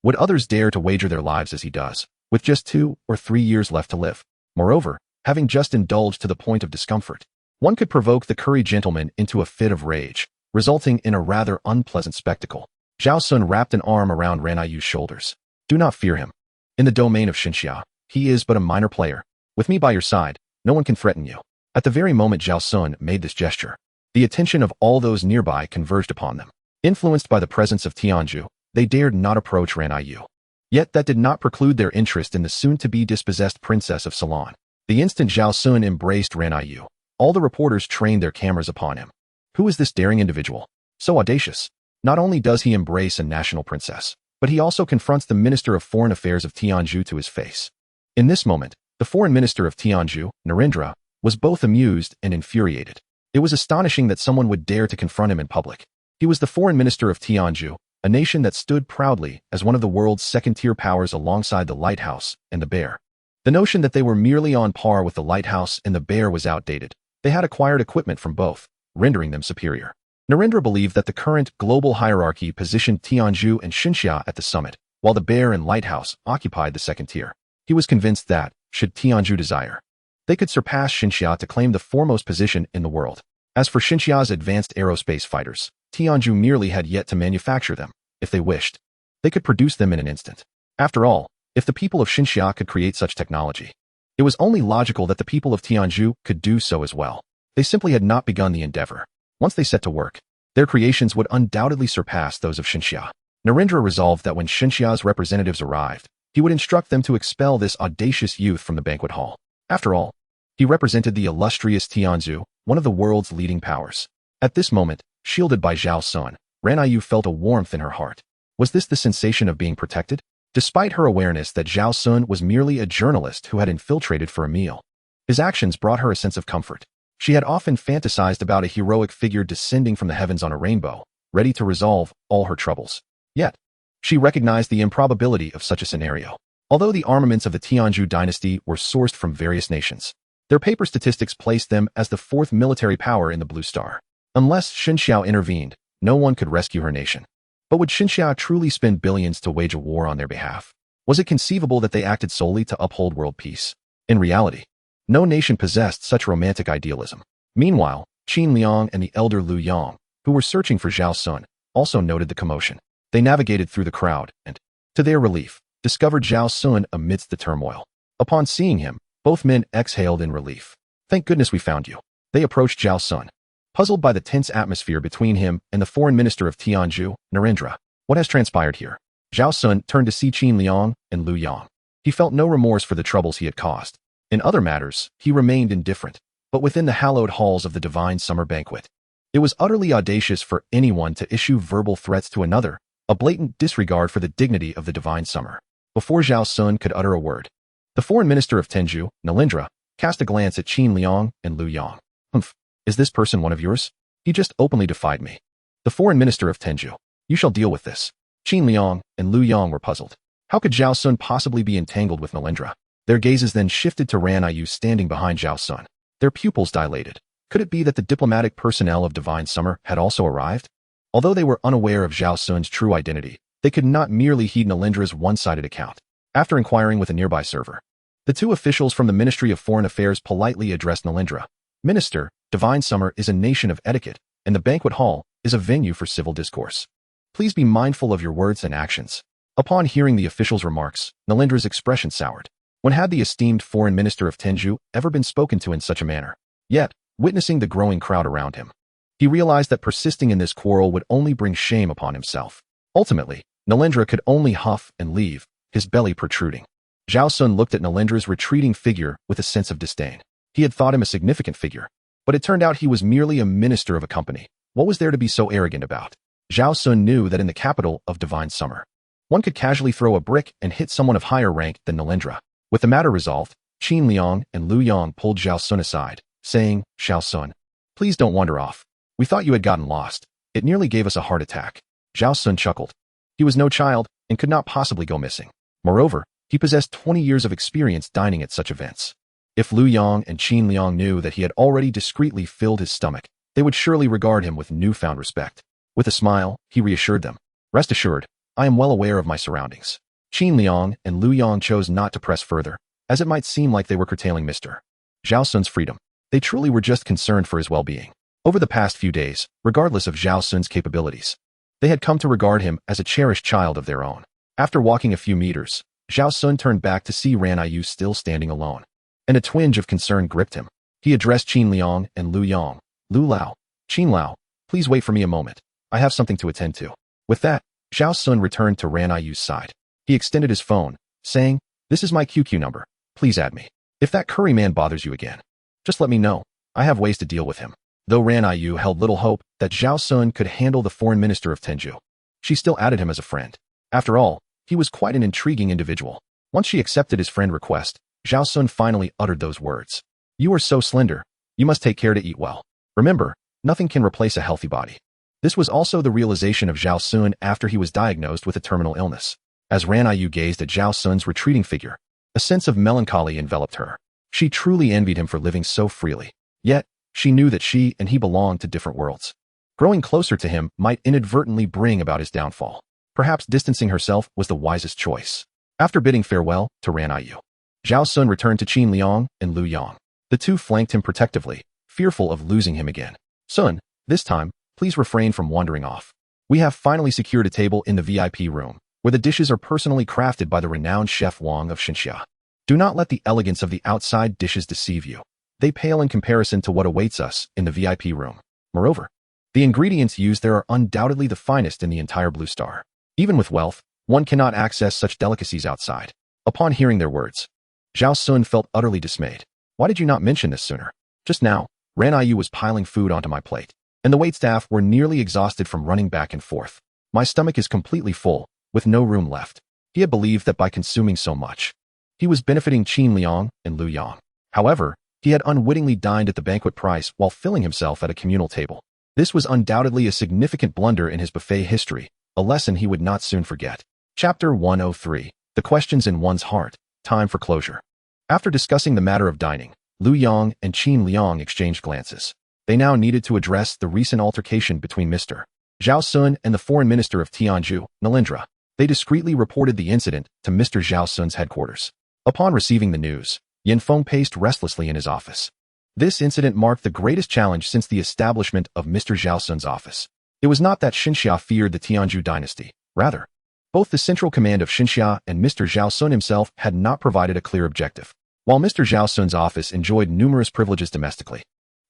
Speaker 1: Would others dare to wager their lives as he does, with just 2 or 3 years left to live? Moreover, having just indulged to the point of discomfort, one could provoke the curry gentleman into a fit of rage, resulting in a rather unpleasant spectacle. Zhao Xun wrapped an arm around Ranayu's shoulders. Do not fear him. In the domain of Xinxia, he is but a minor player. With me by your side, no one can threaten you. At the very moment Zhao Xun made this gesture, the attention of all those nearby converged upon them. Influenced by the presence of Tianzhu, they dared not approach Ran Yu. Yet that did not preclude their interest in the soon-to-be dispossessed princess of Ceylon. The instant Zhao Xun embraced Ran Yu, all the reporters trained their cameras upon him. Who is this daring individual? So audacious. Not only does he embrace a national princess, but he also confronts the Minister of Foreign Affairs of Tianzhu to his face. In this moment, the Foreign Minister of Tianzhu, Narendra, was both amused and infuriated. It was astonishing that someone would dare to confront him in public. He was the Foreign Minister of Tianzhu, a nation that stood proudly as one of the world's second-tier powers alongside the Lighthouse and the Bear. The notion that they were merely on par with the Lighthouse and the Bear was outdated. They had acquired equipment from both, rendering them superior. Narendra believed that the current global hierarchy positioned Tianzhu and Xinxia at the summit, while the Bear and Lighthouse occupied the second tier. He was convinced that, should Tianzhu desire, they could surpass Xinxia to claim the foremost position in the world. As for Xinxia's advanced aerospace fighters, Tianzhu merely had yet to manufacture them. If they wished, they could produce them in an instant. After all, if the people of Xinxia could create such technology, it was only logical that the people of Tianzhu could do so as well. They simply had not begun the endeavor. Once they set to work, their creations would undoubtedly surpass those of Xinxia. Narendra resolved that when Xinxia's representatives arrived, he would instruct them to expel this audacious youth from the banquet hall. After all, he represented the illustrious Tianzhu, one of the world's leading powers. At this moment, shielded by Zhao Xun, Ran Yu felt a warmth in her heart. Was this the sensation of being protected? Despite her awareness that Zhao Xun was merely a journalist who had infiltrated for a meal, his actions brought her a sense of comfort. She had often fantasized about a heroic figure descending from the heavens on a rainbow, ready to resolve all her troubles. Yet, she recognized the improbability of such a scenario. Although the armaments of the Tianzhu dynasty were sourced from various nations, their paper statistics placed them as the fourth military power in the Blue Star. Unless Xinxiao intervened, no one could rescue her nation. But would Xinxiao truly spend billions to wage a war on their behalf? Was it conceivable that they acted solely to uphold world peace? In reality, no nation possessed such romantic idealism. Meanwhile, Qin Liang and the elder Lu Yang, who were searching for Zhao Xun, also noted the commotion. They navigated through the crowd and, to their relief, discovered Zhao Xun amidst the turmoil. Upon seeing him, both men exhaled in relief. Thank goodness we found you. They approached Zhao Xun, puzzled by the tense atmosphere between him and the foreign minister of Tianzhu, Narendra. What has transpired here? Zhao Xun turned to see Qin Liang and Lu Yang. He felt no remorse for the troubles he had caused. In other matters, he remained indifferent, but within the hallowed halls of the divine summer banquet, it was utterly audacious for anyone to issue verbal threats to another, a blatant disregard for the dignity of the divine summer. Before Zhao Xun could utter a word, the foreign minister of Tenju, Nalindra, cast a glance at Qin Liang and Lu Yang. Humph, is this person one of yours? He just openly defied me. The foreign minister of Tenju, you shall deal with this. Qin Liang and Lu Yang were puzzled. How could Zhao Xun possibly be entangled with Nalindra? Their gazes then shifted to Ran Yu standing behind Zhao Xun. Their pupils dilated. Could it be that the diplomatic personnel of Divine Summer had also arrived? Although they were unaware of Zhao Xun's true identity, they could not merely heed Nalindra's one-sided account. After inquiring with a nearby server, the two officials from the Ministry of Foreign Affairs politely addressed Nalindra. Minister, Divine Summer is a nation of etiquette, and the banquet hall is a venue for civil discourse. Please be mindful of your words and actions. Upon hearing the official's remarks, Nalindra's expression soured. When had the esteemed foreign minister of Tenju ever been spoken to in such a manner? Yet, witnessing the growing crowd around him, he realized that persisting in this quarrel would only bring shame upon himself. Ultimately, Nalindra could only huff and leave, his belly protruding. Zhao Xun looked at Nalindra's retreating figure with a sense of disdain. He had thought him a significant figure, but it turned out he was merely a minister of a company. What was there to be so arrogant about? Zhao Xun knew that in the capital of Divine Summer, one could casually throw a brick and hit someone of higher rank than Nalindra. With the matter resolved, Qin Liang and Lu Yang pulled Zhao Xun aside, saying, Zhao Xun, please don't wander off. We thought you had gotten lost. It nearly gave us a heart attack. Zhao Xun chuckled. He was no child and could not possibly go missing. Moreover, he possessed 20 years of experience dining at such events. If Lu Yang and Qin Liang knew that he had already discreetly filled his stomach, they would surely regard him with newfound respect. With a smile, he reassured them. Rest assured, I am well aware of my surroundings. Qin Liang and Lu Yang chose not to press further, as it might seem like they were curtailing Mr. Zhao Xun's freedom. They truly were just concerned for his well-being. Over the past few days, regardless of Zhao Xun's capabilities, they had come to regard him as a cherished child of their own. After walking a few meters, Zhao Xun turned back to see Ran Yu still standing alone, and a twinge of concern gripped him. He addressed Qin Liang and Lu Yang. Lu Lao, Qin Lao, please wait for me a moment. I have something to attend to. With that, Zhao Xun returned to Ran Yu's side. He extended his phone, saying, "This is my QQ number. Please add me. If that curry man bothers you again, just let me know. I have ways to deal with him." Though Ran Yu held little hope that Zhao Xun could handle the foreign minister of Tenju, she still added him as a friend. After all, he was quite an intriguing individual. Once she accepted his friend request, Zhao Xun finally uttered those words. "You are so slender. You must take care to eat well. Remember, nothing can replace a healthy body." This was also the realization of Zhao Xun after he was diagnosed with a terminal illness. As Ran Yu gazed at Zhao Xun's retreating figure, a sense of melancholy enveloped her. She truly envied him for living so freely. Yet, she knew that she and he belonged to different worlds. Growing closer to him might inadvertently bring about his downfall. Perhaps distancing herself was the wisest choice. After bidding farewell to Ran Yu, Zhao Xun returned to Qin Liang and Lu Yang. The two flanked him protectively, fearful of losing him again. "Sun, this time, please refrain from wandering off. We have finally secured a table in the VIP room, where the dishes are personally crafted by the renowned chef Wang of Xinxia. Do not let the elegance of the outside dishes deceive you. They pale in comparison to what awaits us in the VIP room. Moreover, the ingredients used there are undoubtedly the finest in the entire Blue Star. Even with wealth, one cannot access such delicacies outside." Upon hearing their words, Zhao Xun felt utterly dismayed. "Why did you not mention this sooner? Just now, Ran Yu was piling food onto my plate, and the waitstaff were nearly exhausted from running back and forth. My stomach is completely full, with no room left." He had believed that by consuming so much, he was benefiting Qin Liang and Lu Yang. However, he had unwittingly dined at the banquet price while filling himself at a communal table. This was undoubtedly a significant blunder in his buffet history, a lesson he would not soon forget. Chapter 103. The Questions in One's Heart. Time for closure. After discussing the matter of dining, Lu Yang and Qin Liang exchanged glances. They now needed to address the recent altercation between Mr. Zhao Xun and the foreign minister of Tianju, Nalindra. They discreetly reported the incident to Mr. Zhao Xun's headquarters. Upon receiving the news, Yanfeng paced restlessly in his office. This incident marked the greatest challenge since the establishment of Mr. Zhao Xun's office. It was not that Xinxia feared the Tianju dynasty. Rather, both the central command of Xinxia and Mr. Zhao Xun himself had not provided a clear objective. While Mr. Zhao Xun's office enjoyed numerous privileges domestically,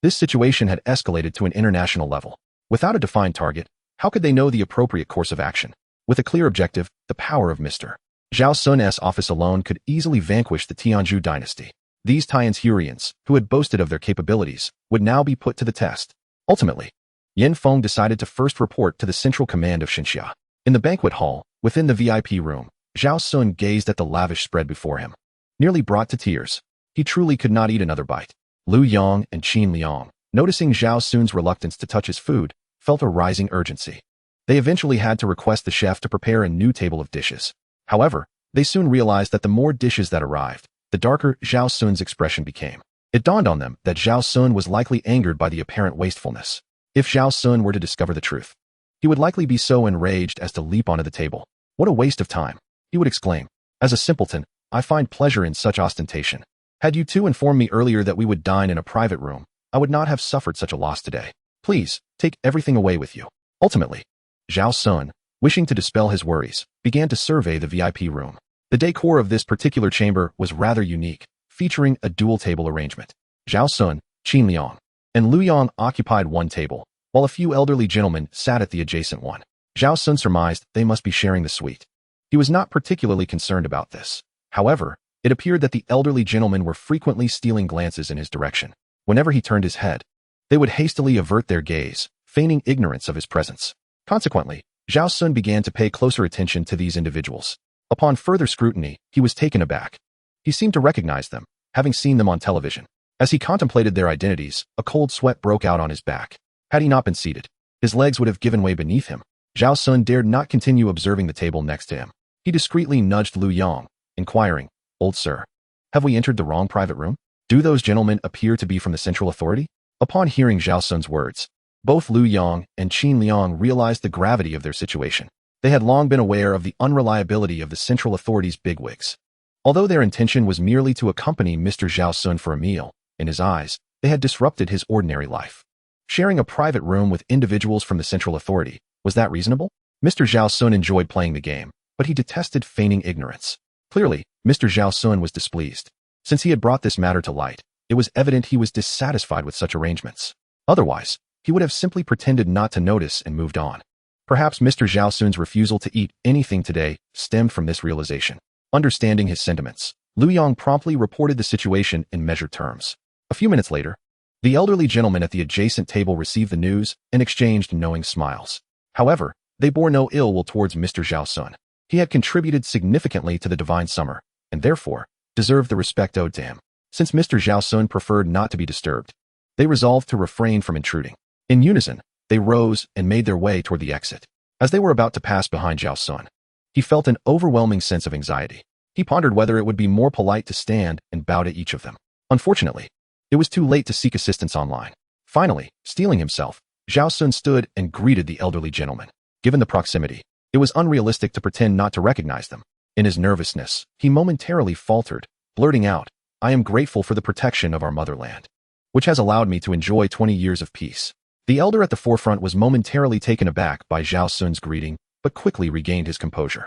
Speaker 1: this situation had escalated to an international level. Without a defined target, how could they know the appropriate course of action? With a clear objective, the power of Mr. Zhao Xun's office alone could easily vanquish the Tianju dynasty. These Tianjurians, who had boasted of their capabilities, would now be put to the test. Ultimately, Yanfeng decided to first report to the central command of Xinxia. In the banquet hall, within the VIP room, Zhao Xun gazed at the lavish spread before him. Nearly brought to tears, he truly could not eat another bite. Lu Yang and Qin Liang, noticing Zhao Xun's reluctance to touch his food, felt a rising urgency. They eventually had to request the chef to prepare a new table of dishes. However, they soon realized that the more dishes that arrived, the darker Zhao Xun's expression became. It dawned on them that Zhao Xun was likely angered by the apparent wastefulness. If Zhao Xun were to discover the truth, he would likely be so enraged as to leap onto the table. "What a waste of time," he would exclaim. "As a simpleton, I find pleasure in such ostentation. Had you two informed me earlier that we would dine in a private room, I would not have suffered such a loss today. Please, take everything away with you." Ultimately, Zhao Xun, wishing to dispel his worries, began to survey the VIP room. The decor of this particular chamber was rather unique, featuring a dual table arrangement. Zhao Xun, Qin Liang, and Lu Yang occupied one table, while a few elderly gentlemen sat at the adjacent one. Zhao Xun surmised they must be sharing the suite. He was not particularly concerned about this. However, it appeared that the elderly gentlemen were frequently stealing glances in his direction. Whenever he turned his head, they would hastily avert their gaze, feigning ignorance of his presence. Consequently, Zhao Xun began to pay closer attention to these individuals. Upon further scrutiny, he was taken aback. He seemed to recognize them, having seen them on television. As he contemplated their identities, a cold sweat broke out on his back. Had he not been seated, his legs would have given way beneath him. Zhao Xun dared not continue observing the table next to him. He discreetly nudged Lu Yang, inquiring, "Old sir, have we entered the wrong private room? Do those gentlemen appear to be from the central authority?" Upon hearing Zhao Xun's words, both Lu Yang and Qin Liang realized the gravity of their situation. They had long been aware of the unreliability of the central authority's bigwigs. Although their intention was merely to accompany Mr. Zhao Xun for a meal, in his eyes, they had disrupted his ordinary life. Sharing a private room with individuals from the central authority, was that reasonable? Mr. Zhao Xun enjoyed playing the game, but he detested feigning ignorance. Clearly, Mr. Zhao Xun was displeased. Since he had brought this matter to light, It was evident he was dissatisfied with such arrangements. Otherwise, he would have simply pretended not to notice and moved on. Perhaps Mr. Zhao Xun's refusal to eat anything today stemmed from this realization. Understanding his sentiments, Lu Yong promptly reported the situation in measured terms. A few minutes later, the elderly gentleman at the adjacent table received the news and exchanged knowing smiles. However, they bore no ill will towards Mr. Zhao Xun. He had contributed significantly to the divine summer, and therefore deserved the respect owed to him. Since Mr. Zhao Xun preferred not to be disturbed, they resolved to refrain from intruding. In unison, they rose and made their way toward the exit. As they were about to pass behind Zhao Xun, he felt an overwhelming sense of anxiety. He pondered whether it would be more polite to stand and bow to each of them. Unfortunately, it was too late to seek assistance online. Finally, steeling himself, Zhao Xun stood and greeted the elderly gentleman. Given the proximity, it was unrealistic to pretend not to recognize them. In his nervousness, he momentarily faltered, blurting out, "I am grateful for the protection of our motherland, which has allowed me to enjoy 20 years of peace." The elder at the forefront was momentarily taken aback by Zhao Xun's greeting, but quickly regained his composure.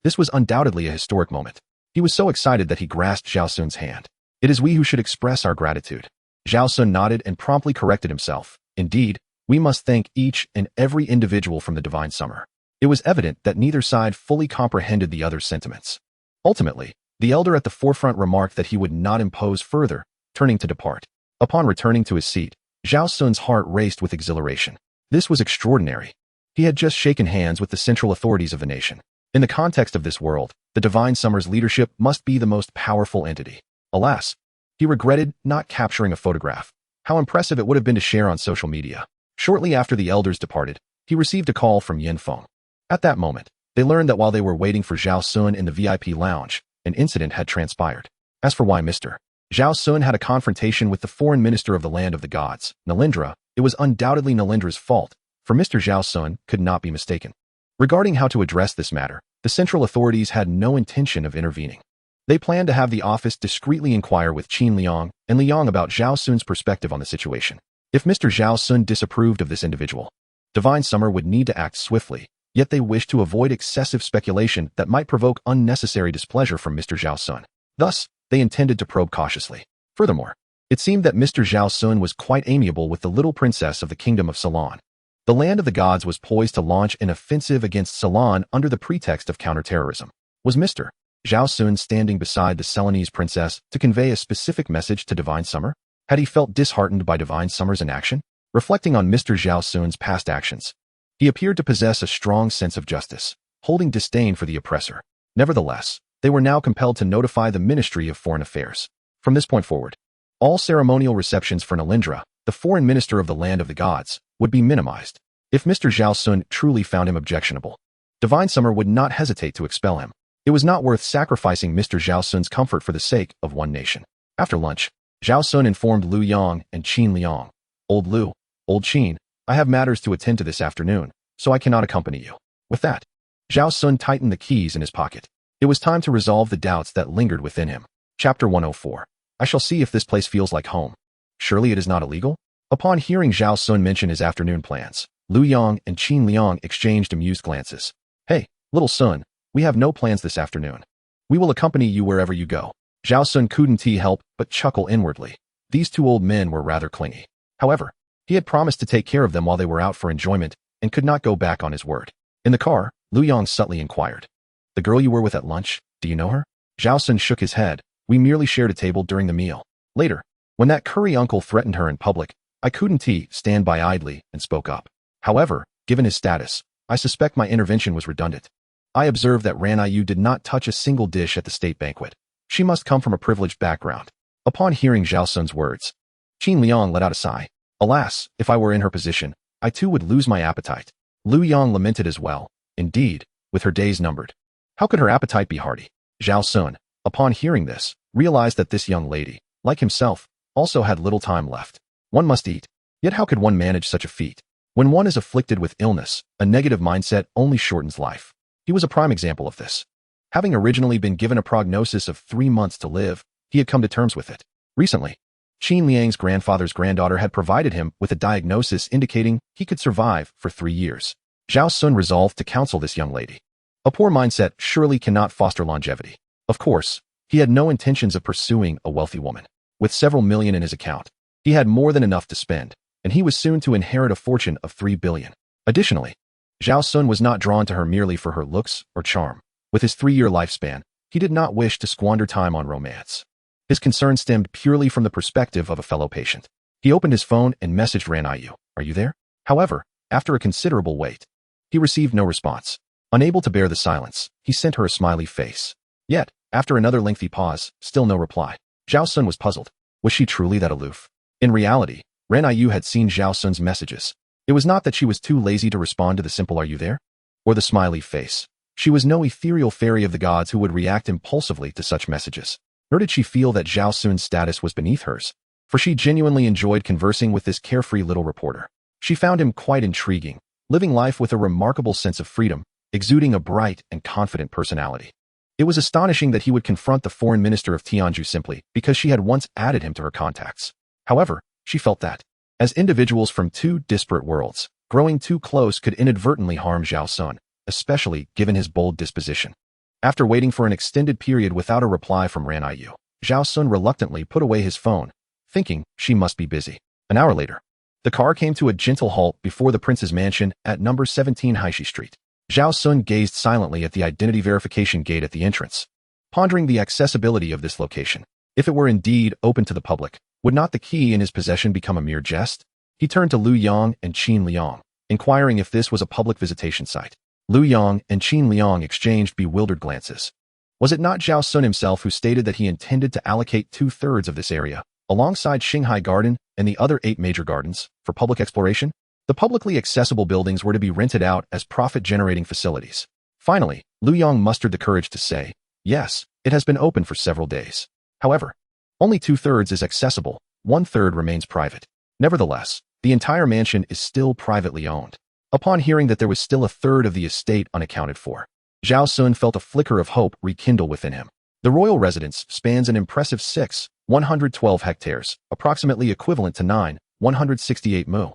Speaker 1: This was undoubtedly a historic moment. He was so excited that he grasped Zhao Xun's hand. "It is we who should express our gratitude." Zhao Xun nodded and promptly corrected himself. "Indeed, we must thank each and every individual from the divine summer." It was evident that neither side fully comprehended the other's sentiments. Ultimately, the elder at the forefront remarked that he would not impose further, turning to depart. Upon returning to his seat, Zhao Xun's heart raced with exhilaration. This was extraordinary. He had just shaken hands with the central authorities of the nation. In the context of this world, the divine summer's leadership must be the most powerful entity. Alas, he regretted not capturing a photograph. How impressive it would have been to share on social media. Shortly after the elders departed, he received a call from Yin Feng. At that moment, they learned that while they were waiting for Zhao Xun in the VIP lounge, an incident had transpired. As for why Mr. Zhao Xun had a confrontation with the foreign minister of the land of the gods, Nalindra, it was undoubtedly Nalindra's fault, for Mr. Zhao Xun could not be mistaken. Regarding how to address this matter, the central authorities had no intention of intervening. They planned to have the office discreetly inquire with Qin Liang and Liang about Zhao Xun's perspective on the situation. If Mr. Zhao Xun disapproved of this individual, Divine Summer would need to act swiftly, yet they wished to avoid excessive speculation that might provoke unnecessary displeasure from Mr. Zhao Xun. Thus, they intended to probe cautiously. Furthermore, it seemed that Mr. Zhao Xun was quite amiable with the little princess of the kingdom of Ceylon. The land of the gods was poised to launch an offensive against Ceylon under the pretext of counterterrorism. Was Mr. Zhao Xun standing beside the Ceylonese princess to convey a specific message to Divine Summer? Had he felt disheartened by Divine Summer's inaction? Reflecting on Mr. Zhao Xun's past actions, he appeared to possess a strong sense of justice, holding disdain for the oppressor. Nevertheless, they were now compelled to notify the Ministry of Foreign Affairs. From this point forward, all ceremonial receptions for Nalindra, the foreign minister of the land of the gods, would be minimized. If Mr. Zhao Xun truly found him objectionable, Divine Summer would not hesitate to expel him. It was not worth sacrificing Mr. Zhao Xun's comfort for the sake of one nation. After lunch, Zhao Xun informed Lu Yang and Qin Liang. "Old Lu, Old Qin, I have matters to attend to this afternoon, so I cannot accompany you." With that, Zhao Xun tightened the keys in his pocket. It was time to resolve the doubts that lingered within him. Chapter 104. I shall see if this place feels like home. Surely it is not illegal? Upon hearing Zhao Xun mention his afternoon plans, Lu Yang and Qin Liang exchanged amused glances. "Hey, little Sun, we have no plans this afternoon. We will accompany you wherever you go." Zhao Xun couldn't help but chuckle inwardly. These two old men were rather clingy. However, he had promised to take care of them while they were out for enjoyment and could not go back on his word. In the car, Lu Yang subtly inquired, "The girl you were with at lunch, do you know her?" Zhao Xun shook his head. "We merely shared a table during the meal. Later, when that curry uncle threatened her in public, I couldn't stand by idly and spoke up. However, given his status, I suspect my intervention was redundant. I observed that Ranayu did not touch a single dish at the state banquet. She must come from a privileged background." Upon hearing Zhao Xun's words, Qin Liang let out a sigh. "Alas, if I were in her position, I too would lose my appetite." Lu Yang lamented as well. Indeed, with her days numbered, how could her appetite be hearty? Zhao Xun, upon hearing this, realized that this young lady, like himself, also had little time left. One must eat. Yet how could one manage such a feat? When one is afflicted with illness, a negative mindset only shortens life. He was a prime example of this. Having originally been given a prognosis of 3 months to live, he had come to terms with it. Recently, Qin Liang's grandfather's granddaughter had provided him with a diagnosis indicating he could survive for 3 years. Zhao Xun resolved to counsel this young lady. A poor mindset surely cannot foster longevity. Of course, he had no intentions of pursuing a wealthy woman. With several million in his account, he had more than enough to spend, and he was soon to inherit a fortune of 3 billion. Additionally, Zhao Xun was not drawn to her merely for her looks or charm. With his 3-year lifespan, he did not wish to squander time on romance. His concern stemmed purely from the perspective of a fellow patient. He opened his phone and messaged Ran Yu, "Are you there?" However, after a considerable wait, he received no response. Unable to bear the silence, he sent her a smiley face. Yet, after another lengthy pause, still no reply. Zhao Xun was puzzled. Was she truly that aloof? In reality, Ran Yu had seen Zhao Xun's messages. It was not that she was too lazy to respond to the simple "Are you there?" or the smiley face. She was no ethereal fairy of the gods who would react impulsively to such messages. Nor did she feel that Zhao Xun's status was beneath hers, for she genuinely enjoyed conversing with this carefree little reporter. She found him quite intriguing, living life with a remarkable sense of freedom, exuding a bright and confident personality. It was astonishing that he would confront the foreign minister of Tianzhu simply because she had once added him to her contacts. However, she felt that, as individuals from two disparate worlds, growing too close could inadvertently harm Zhao Xun, especially given his bold disposition. After waiting for an extended period without a reply from Ran Yu, Zhao Xun reluctantly put away his phone, thinking she must be busy. An hour later, the car came to a gentle halt before the prince's mansion at number 17 Haishi Street. Zhao Xun gazed silently at the identity verification gate at the entrance, pondering the accessibility of this location. If it were indeed open to the public, would not the key in his possession become a mere jest? He turned to Lu Yang and Qin Liang, inquiring if this was a public visitation site. Lu Yang and Qin Liang exchanged bewildered glances. Was it not Zhao Xun himself who stated that he intended to allocate 2/3 of this area, alongside Xinghai Garden and the other 8 major gardens, for public exploration? The publicly accessible buildings were to be rented out as profit-generating facilities. Finally, Lu Yang mustered the courage to say, "Yes, it has been open for several days. However, only 2/3 is accessible, 1/3 remains private. Nevertheless, the entire mansion is still privately owned." Upon hearing that there was still 1/3 of the estate unaccounted for, Zhao Xun felt a flicker of hope rekindle within him. The royal residence spans an impressive 6,112 hectares, approximately equivalent to 9,168 mu.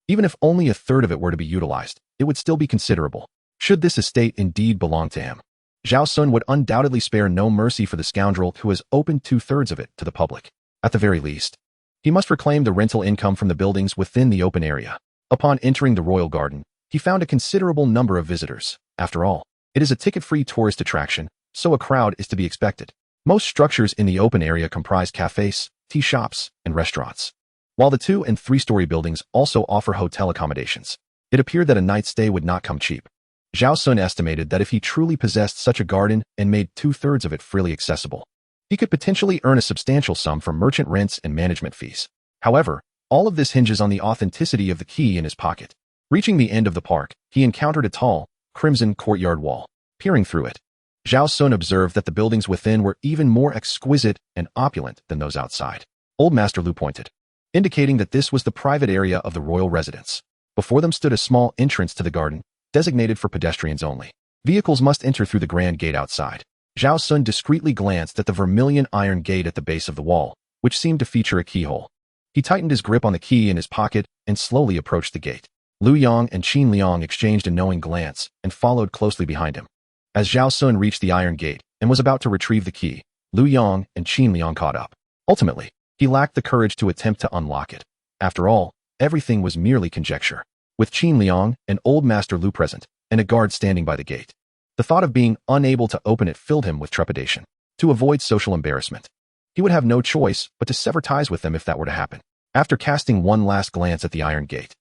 Speaker 1: Even if only 1/3 of it were to be utilized, it would still be considerable. Should this estate indeed belong to him, Zhao Xun would undoubtedly spare no mercy for the scoundrel who has opened 2/3 of it to the public. At the very least, he must reclaim the rental income from the buildings within the open area. Upon entering the royal garden, he found a considerable number of visitors. After all, it is a ticket-free tourist attraction, so a crowd is to be expected. Most structures in the open area comprise cafes, tea shops, and restaurants, while the 2- and 3-story buildings also offer hotel accommodations. It appeared that a night's stay would not come cheap. Zhao Xun estimated that if he truly possessed such a garden and made 2/3 of it freely accessible, he could potentially earn a substantial sum from merchant rents and management fees. However, all of this hinges on the authenticity of the key in his pocket. Reaching the end of the park, he encountered a tall, crimson courtyard wall. Peering through it, Zhao Xun observed that the buildings within were even more exquisite and opulent than those outside. Old Master Lu pointed, indicating that this was the private area of the royal residence. Before them stood a small entrance to the garden, designated for pedestrians only. Vehicles must enter through the grand gate outside. Zhao Xun discreetly glanced at the vermilion iron gate at the base of the wall, which seemed to feature a keyhole. He tightened his grip on the key in his pocket and slowly approached the gate. Lu Yang and Qin Liang exchanged a knowing glance and followed closely behind him. As Zhao Xun reached the iron gate and was about to retrieve the key, Lu Yang and Qin Liang caught up. Ultimately, he lacked the courage to attempt to unlock it. After all, everything was merely conjecture. With Qin Liang and Old Master Lu present, and a guard standing by the gate, the thought of being unable to open it filled him with trepidation. To avoid social embarrassment, he would have no choice but to sever ties with them if that were to happen. After casting one last glance at the iron gate,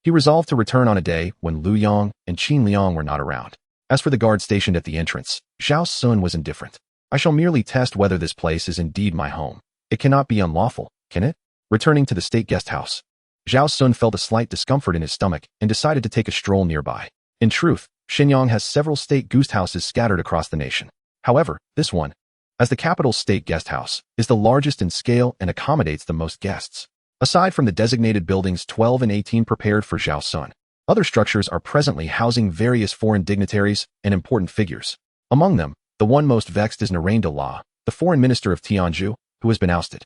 Speaker 1: he resolved to return on a day when Lu Yang and Qin Liang were not around. As for the guard stationed at the entrance, Zhao Xun was indifferent. "I shall merely test whether this place is indeed my home. It cannot be unlawful, can it?" Returning to the state guest house, Zhao Xun felt a slight discomfort in his stomach and decided to take a stroll nearby. In truth, Shenyang has several state guest houses scattered across the nation. However, this one, as the capital's state guest house, is the largest in scale and accommodates the most guests. Aside from the designated buildings 12 and 18 prepared for Zhao Xun, other structures are presently housing various foreign dignitaries and important figures. Among them, the one most vexed is Narain de La, the foreign minister of Tianzhu, who has been ousted.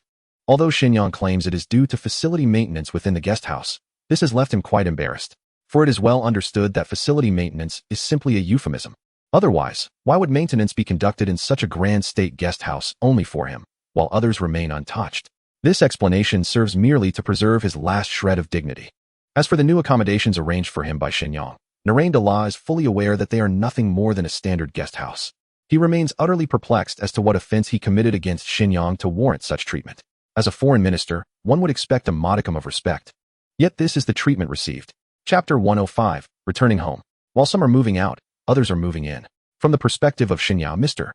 Speaker 1: Although Shenyang claims it is due to facility maintenance within the guest house, this has left him quite embarrassed, for it is well understood that facility maintenance is simply a euphemism. Otherwise, why would maintenance be conducted in such a grand state guest house only for him, while others remain untouched? This explanation serves merely to preserve his last shred of dignity. As for the new accommodations arranged for him by Shenyang, Narain Dala is fully aware that they are nothing more than a standard guest house. He remains utterly perplexed as to what offense he committed against Shenyang to warrant such treatment. As a foreign minister, one would expect a modicum of respect. Yet this is the treatment received. Chapter 105, Returning Home. While some are moving out, others are moving in. From the perspective of Xinya, Mr.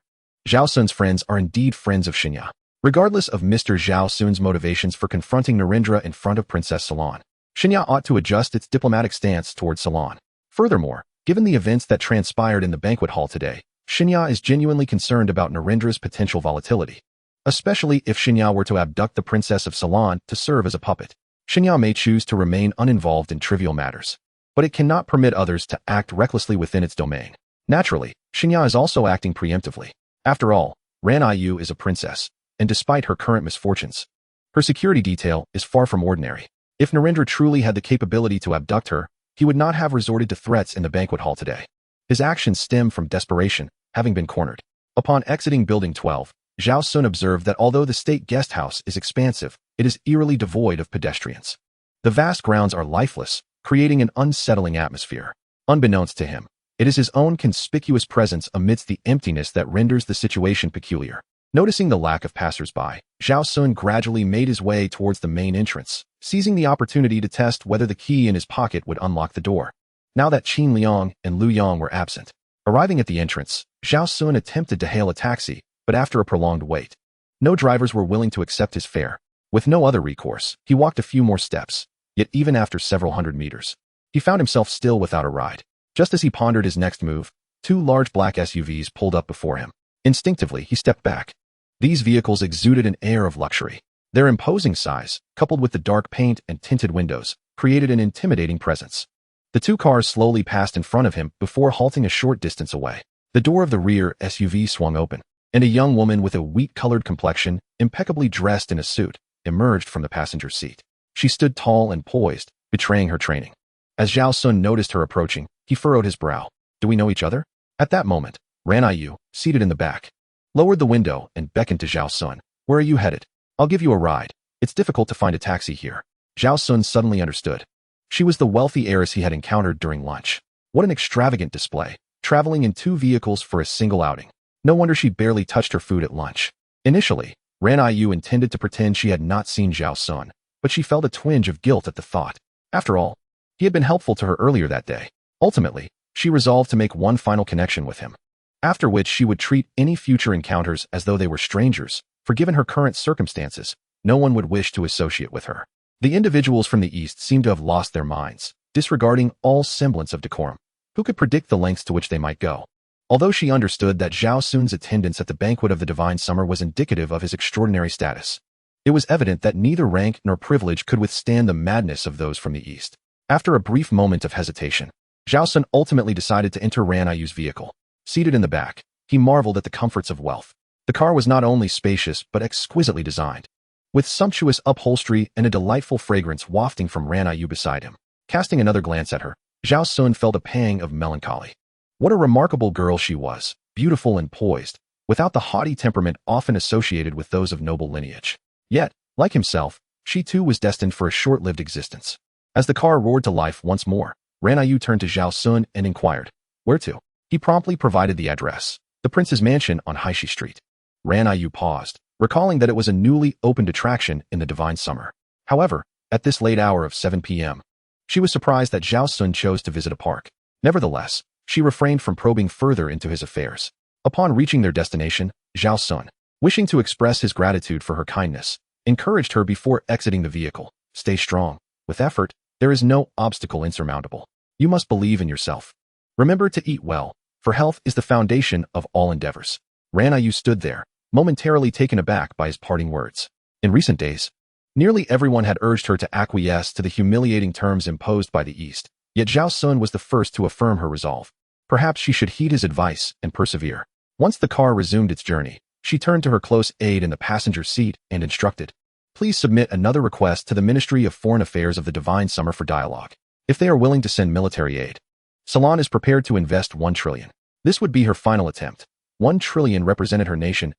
Speaker 1: Zhao Xun's friends are indeed friends of Xinya. Regardless of Mr. Zhao Xun's motivations for confronting Narendra in front of Princess Salon, Xinya ought to adjust its diplomatic stance towards Salon. Furthermore, given the events that transpired in the banquet hall today, Xinya is genuinely concerned about Narendra's potential volatility. Especially if Xinya were to abduct the Princess of Salon to serve as a puppet. Xinya may choose to remain uninvolved in trivial matters, but it cannot permit others to act recklessly within its domain. Naturally, Xinya is also acting preemptively. After all, Ran Yu is a princess, and despite her current misfortunes, her security detail is far from ordinary. If Narendra truly had the capability to abduct her, he would not have resorted to threats in the banquet hall today. His actions stem from desperation, having been cornered. Upon exiting Building 12, Zhao Xun observed that although the state guest house is expansive, it is eerily devoid of pedestrians. The vast grounds are lifeless, creating an unsettling atmosphere. Unbeknownst to him, it is his own conspicuous presence amidst the emptiness that renders the situation peculiar. Noticing the lack of passers-by, Zhao Xun gradually made his way towards the main entrance, seizing the opportunity to test whether the key in his pocket would unlock the door. Now that Qin Liang and Lu Yang were absent. Arriving at the entrance, Zhao Xun attempted to hail a taxi, but after a prolonged wait, no drivers were willing to accept his fare. With no other recourse, he walked a few more steps, yet even after several hundred meters, he found himself still without a ride. Just as he pondered his next move, two large black SUVs pulled up before him. Instinctively, he stepped back. These vehicles exuded an air of luxury. Their imposing size, coupled with the dark paint and tinted windows, created an intimidating presence. The two cars slowly passed in front of him before halting a short distance away. The door of the rear SUV swung open, and a young woman with a wheat-colored complexion, impeccably dressed in a suit, emerged from the passenger seat. She stood tall and poised, betraying her training. As Zhao Xun noticed her approaching, he furrowed his brow. Do we know each other? At that moment, Ran Yu, seated in the back, lowered the window and beckoned to Zhao Xun. Where are you headed? I'll give you a ride. It's difficult to find a taxi here. Zhao Xun suddenly understood. She was the wealthy heiress he had encountered during lunch. What an extravagant display, traveling in two vehicles for a single outing. No wonder she barely touched her food at lunch. Initially, Ran Yu intended to pretend she had not seen Zhao Xun, but she felt a twinge of guilt at the thought. After all, he had been helpful to her earlier that day. Ultimately, she resolved to make one final connection with him, after which she would treat any future encounters as though they were strangers, for given her current circumstances, no one would wish to associate with her. The individuals from the East seemed to have lost their minds, disregarding all semblance of decorum. Who could predict the lengths to which they might go? Although she understood that Zhao Xun's attendance at the banquet of the Divine Summer was indicative of his extraordinary status, it was evident that neither rank nor privilege could withstand the madness of those from the East. After a brief moment of hesitation, Zhao Xun ultimately decided to enter Ran Yu's vehicle. Seated in the back, he marveled at the comforts of wealth. The car was not only spacious but exquisitely designed, with sumptuous upholstery and a delightful fragrance wafting from Ran Yu beside him. Casting another glance at her, Zhao Xun felt a pang of melancholy. What a remarkable girl she was, beautiful and poised, without the haughty temperament often associated with those of noble lineage. Yet, like himself, she too was destined for a short-lived existence. As the car roared to life once more, Ran Yu turned to Zhao Xun and inquired, "Where to?" He promptly provided the address, the prince's mansion on Haishi Street. Ran Yu paused, recalling that it was a newly opened attraction in the Divine Summer. However, at this late hour of 7 p.m., she was surprised that Zhao Xun chose to visit a park. Nevertheless, she refrained from probing further into his affairs. Upon reaching their destination, Zhao Xun, wishing to express his gratitude for her kindness, encouraged her before exiting the vehicle. Stay strong. With effort, there is no obstacle insurmountable. You must believe in yourself. Remember to eat well, for health is the foundation of all endeavors. Ran Yu stood there, momentarily taken aback by his parting words. In recent days, nearly everyone had urged her to acquiesce to the humiliating terms imposed by the East, yet Zhao Xun was the first to affirm her resolve. Perhaps she should heed his advice and persevere. Once the car resumed its journey, she turned to her close aide in the passenger seat and instructed, "Please submit another request to the Ministry of Foreign Affairs of the Divine Summer for dialogue. If they are willing to send military aid, Salon is prepared to invest 1 trillion. This would be her final attempt. 1 trillion represented her nation's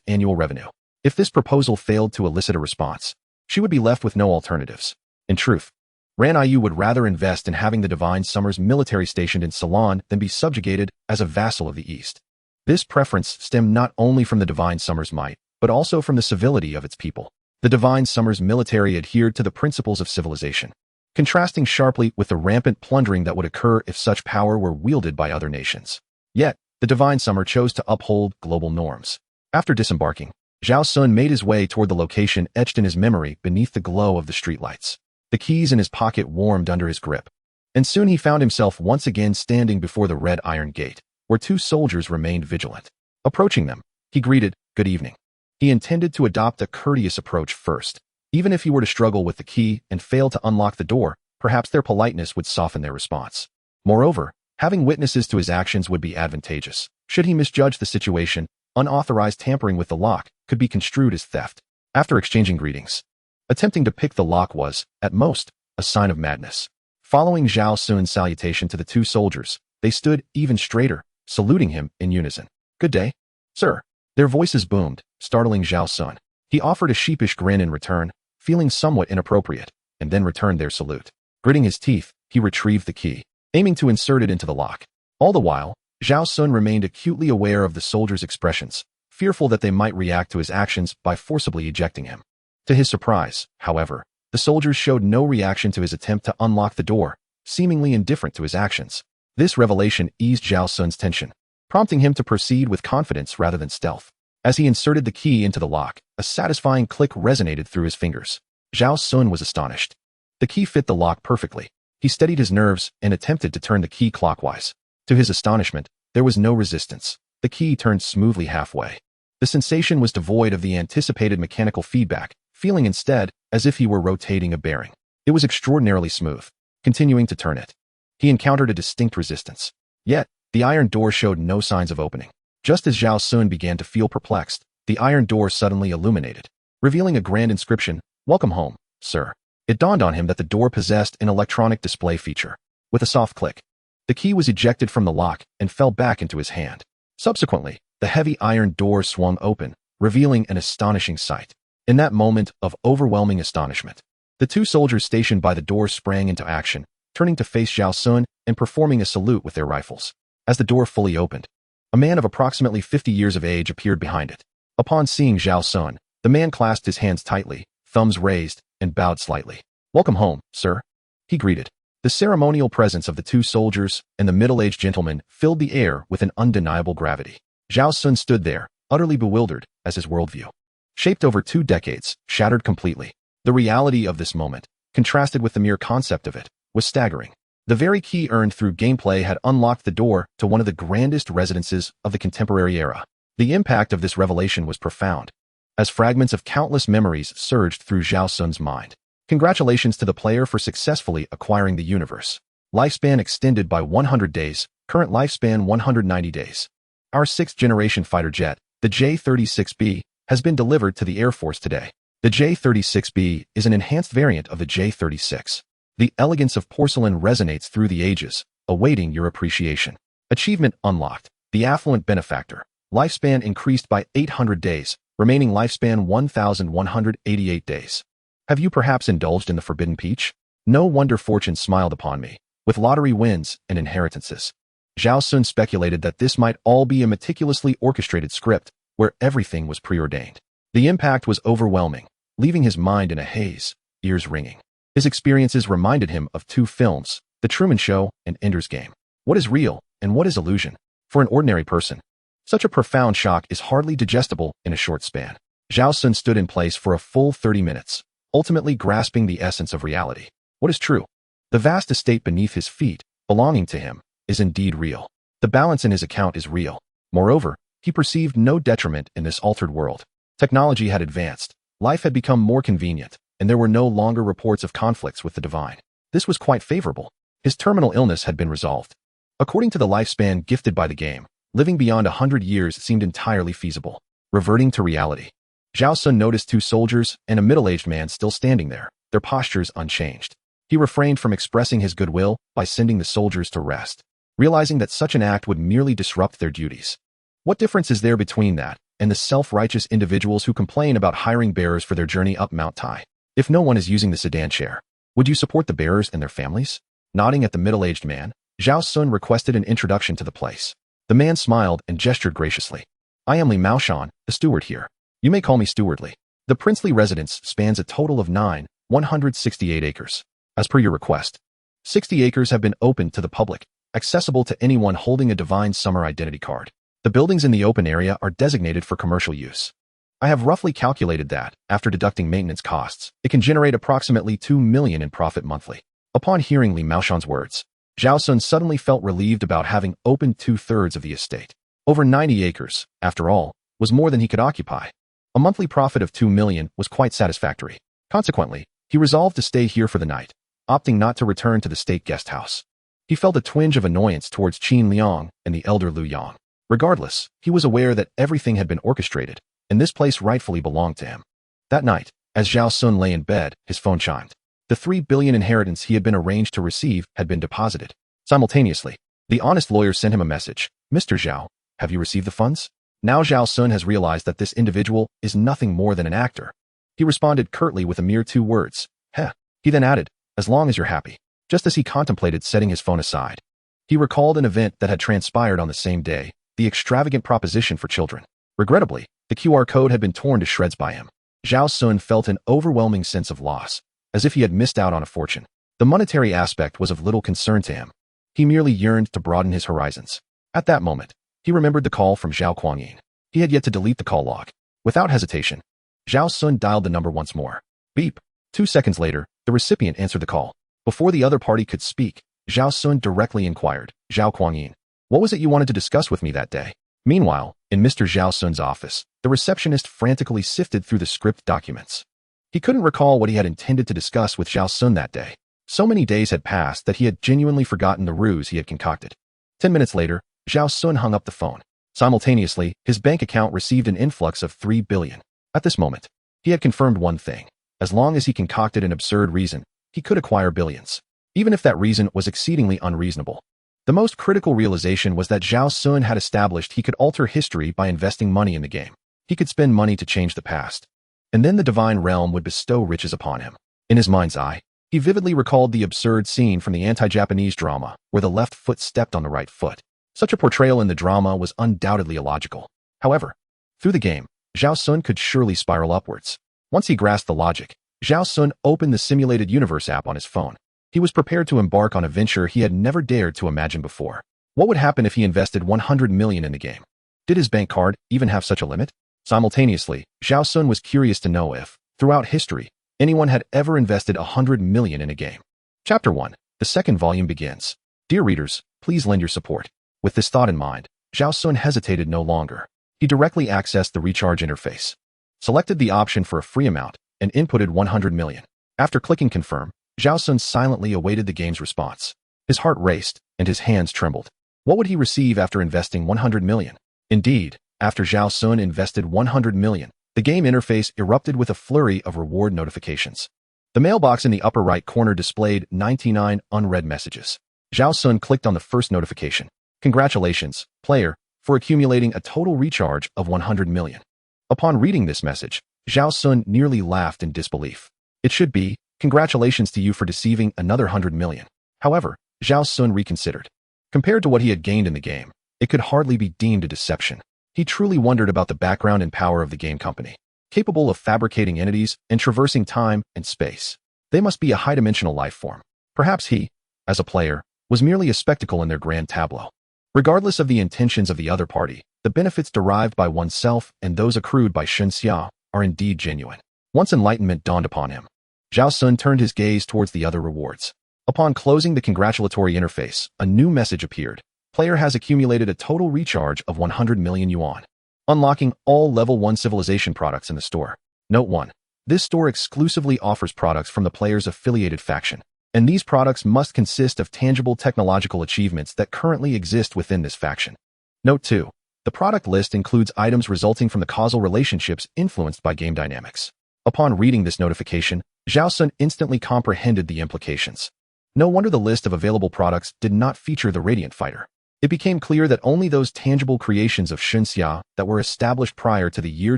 Speaker 1: annual revenue. If this proposal failed to elicit a response, she would be left with no alternatives. In truth, Ran Yu would rather invest in having the Divine Summer's military stationed in Ceylon than be subjugated as a vassal of the East. This preference stemmed not only from the Divine Summer's might, but also from the civility of its people. The Divine Summer's military adhered to the principles of civilization, contrasting sharply with the rampant plundering that would occur if such power were wielded by other nations. Yet, the Divine Summer chose to uphold global norms. After disembarking, Zhao Xun made his way toward the location etched in his memory beneath the glow of the streetlights. The keys in his pocket warmed under his grip, and soon he found himself once again standing before the red iron gate, where two soldiers remained vigilant. Approaching them, he greeted, "Good evening." He intended to adopt a courteous approach first. Even if he were to struggle with the key and fail to unlock the door, perhaps their politeness would soften their response. Moreover, having witnesses to his actions would be advantageous. Should he misjudge the situation, unauthorized tampering with the lock could be construed as theft. After exchanging greetings, attempting to pick the lock was, at most, a sign of madness. Following Zhao Xun's salutation to the two soldiers, they stood even straighter, saluting him in unison. "Good day, sir." Their voices boomed, startling Zhao Xun. He offered a sheepish grin in return, feeling somewhat inappropriate, and then returned their salute. Gritting his teeth, he retrieved the key, aiming to insert it into the lock. All the while, Zhao Xun remained acutely aware of the soldiers' expressions, fearful that they might react to his actions by forcibly ejecting him. To his surprise, however, the soldiers showed no reaction to his attempt to unlock the door, seemingly indifferent to his actions. This revelation eased Zhao Xun's tension, prompting him to proceed with confidence rather than stealth. As he inserted the key into the lock, a satisfying click resonated through his fingers. Zhao Xun was astonished. The key fit the lock perfectly. He steadied his nerves and attempted to turn the key clockwise. To his astonishment, there was no resistance. The key turned smoothly halfway. The sensation was devoid of the anticipated mechanical feedback, feeling instead as if he were rotating a bearing. It was extraordinarily smooth. Continuing to turn it, he encountered a distinct resistance. Yet, the iron door showed no signs of opening. Just as Zhao Xun began to feel perplexed, the iron door suddenly illuminated, revealing a grand inscription, "Welcome home, sir." It dawned on him that the door possessed an electronic display feature. With a soft click, the key was ejected from the lock and fell back into his hand. Subsequently, the heavy iron door swung open, revealing an astonishing sight. In that moment of overwhelming astonishment, the two soldiers stationed by the door sprang into action, turning to face Zhao Xun and performing a salute with their rifles. As the door fully opened, a man of approximately 50 years of age appeared behind it. Upon seeing Zhao Xun, the man clasped his hands tightly, thumbs raised, and bowed slightly. "Welcome home, sir," he greeted. The ceremonial presence of the two soldiers and the middle-aged gentleman filled the air with an undeniable gravity. Zhao Xun stood there, utterly bewildered, as his worldview, shaped over 2 decades, shattered completely. The reality of this moment, contrasted with the mere concept of it, was staggering. The very key earned through gameplay had unlocked the door to one of the grandest residences of the contemporary era. The impact of this revelation was profound, as fragments of countless memories surged through Zhao Xun's mind. Congratulations to the player for successfully acquiring the universe. Lifespan extended by 100 days, current lifespan 190 days. Our 6th-generation fighter jet, the J-36B, has been delivered to the Air Force today. The J-36B is an enhanced variant of the J-36. The elegance of porcelain resonates through the ages, awaiting your appreciation. Achievement unlocked. The affluent benefactor. Lifespan increased by 800 days, remaining lifespan 1,188 days. Have you perhaps indulged in the forbidden peach? No wonder fortune smiled upon me, with lottery wins and inheritances. Zhao Xun speculated that this might all be a meticulously orchestrated script, where everything was preordained. The impact was overwhelming, leaving his mind in a haze, ears ringing. His experiences reminded him of 2 films, The Truman Show and Ender's Game. What is real, and what is illusion? For an ordinary person, such a profound shock is hardly digestible in a short span. Zhao Xun stood in place for a full 30 minutes, ultimately grasping the essence of reality. What is true? The vast estate beneath his feet, belonging to him, is indeed real. The balance in his account is real. Moreover, he perceived no detriment in this altered world. Technology had advanced, life had become more convenient, and there were no longer reports of conflicts with the divine. This was quite favorable. His terminal illness had been resolved. According to the lifespan gifted by the game, living beyond 100 years seemed entirely feasible. Reverting to reality, Zhao Xun noticed 2 soldiers and a middle-aged man still standing there, their postures unchanged. He refrained from expressing his goodwill by sending the soldiers to rest, realizing that such an act would merely disrupt their duties. What difference is there between that and the self-righteous individuals who complain about hiring bearers for their journey up Mount Tai. If no one is using the sedan chair, would you support the bearers and their families? Nodding at the middle-aged man, Zhao Xun requested an introduction to the place. The man smiled and gestured graciously. I am Li Maoshan, the steward here. You may call me Steward Li. The princely residence spans a total of 168 acres. As per your request, 60 acres have been opened to the public, accessible to anyone holding a Divine Summer identity card. The buildings in the open area are designated for commercial use. I have roughly calculated that, after deducting maintenance costs, it can generate approximately 2 million in profit monthly. Upon hearing Li Maoshan's words, Zhao Xun suddenly felt relieved about having opened 2/3 of the estate. Over 90 acres, after all, was more than he could occupy. A monthly profit of 2 million was quite satisfactory. Consequently, he resolved to stay here for the night, opting not to return to the state guest house. He felt a twinge of annoyance towards Qin Liang and the elder Lu Yang. Regardless, he was aware that everything had been orchestrated, and this place rightfully belonged to him. That night, as Zhao Xun lay in bed, his phone chimed. The 3 billion inheritance he had been arranged to receive had been deposited. Simultaneously, the honest lawyer sent him a message. Mr. Zhao, have you received the funds? Now Zhao Xun has realized that this individual is nothing more than an actor. He responded curtly with a mere 2 words. Heh. He then added, as long as you're happy. Just as he contemplated setting his phone aside, he recalled an event that had transpired on the same day, the extravagant proposition for children. Regrettably, the QR code had been torn to shreds by him. Zhao Xun felt an overwhelming sense of loss, as if he had missed out on a fortune. The monetary aspect was of little concern to him. He merely yearned to broaden his horizons. At that moment, he remembered the call from Zhao Kuangyin. He had yet to delete the call log. Without hesitation, Zhao Xun dialed the number once more. Beep. 2 seconds later, the recipient answered the call. Before the other party could speak, Zhao Xun directly inquired, Zhao Kuangyin, what was it you wanted to discuss with me that day? Meanwhile, in Mr. Zhao Xun's office, the receptionist frantically sifted through the script documents. He couldn't recall what he had intended to discuss with Zhao Xun that day. So many days had passed that he had genuinely forgotten the ruse he had concocted. 10 minutes later, Zhao Xun hung up the phone. Simultaneously, his bank account received an influx of 3 billion. At this moment, he had confirmed one thing. As long as he concocted an absurd reason, he could acquire billions, even if that reason was exceedingly unreasonable. The most critical realization was that Zhao Xun had established he could alter history by investing money in the game. He could spend money to change the past, and then the divine realm would bestow riches upon him. In his mind's eye, he vividly recalled the absurd scene from the anti-Japanese drama where the left foot stepped on the right foot. Such a portrayal in the drama was undoubtedly illogical. However, through the game, Zhao Xun could surely spiral upwards. Once he grasped the logic, Zhao Xun opened the Simulated Universe app on his phone. He was prepared to embark on a venture he had never dared to imagine before. What would happen if he invested 100 million in the game? Did his bank card even have such a limit? Simultaneously, Zhao Xun was curious to know if, throughout history, anyone had ever invested 100 million in a game. Chapter 1. The second volume begins. Dear readers, please lend your support. With this thought in mind, Zhao Xun hesitated no longer. He directly accessed the recharge interface, selected the option for a free amount, and inputted 100 million. After clicking confirm, Zhao Xun silently awaited the game's response. His heart raced, and his hands trembled. What would he receive after investing 100 million? Indeed, after Zhao Xun invested 100 million, the game interface erupted with a flurry of reward notifications. The mailbox in the upper right corner displayed 99 unread messages. Zhao Xun clicked on the first notification. Congratulations, player, for accumulating a total recharge of 100 million. Upon reading this message, Zhao Xun nearly laughed in disbelief. It should be, congratulations to you for deceiving another 100 million. However, Zhao Xun reconsidered. Compared to what he had gained in the game, it could hardly be deemed a deception. He truly wondered about the background and power of the game company, capable of fabricating entities and traversing time and space. They must be a high-dimensional life form. Perhaps he, as a player, was merely a spectacle in their grand tableau. Regardless of the intentions of the other party, the benefits derived by oneself and those accrued by Shun Xia are indeed genuine. Once enlightenment dawned upon him, Zhao Xun turned his gaze towards the other rewards. Upon closing the congratulatory interface, a new message appeared. Player has accumulated a total recharge of 100 million yuan, unlocking all level 1 civilization products in the store. Note 1. This store exclusively offers products from the player's affiliated faction, and these products must consist of tangible technological achievements that currently exist within this faction. Note 2. The product list includes items resulting from the causal relationships influenced by game dynamics. Upon reading this notification, Zhao Xun instantly comprehended the implications. No wonder the list of available products did not feature the Radiant Fighter. It became clear that only those tangible creations of Xunxia that were established prior to the year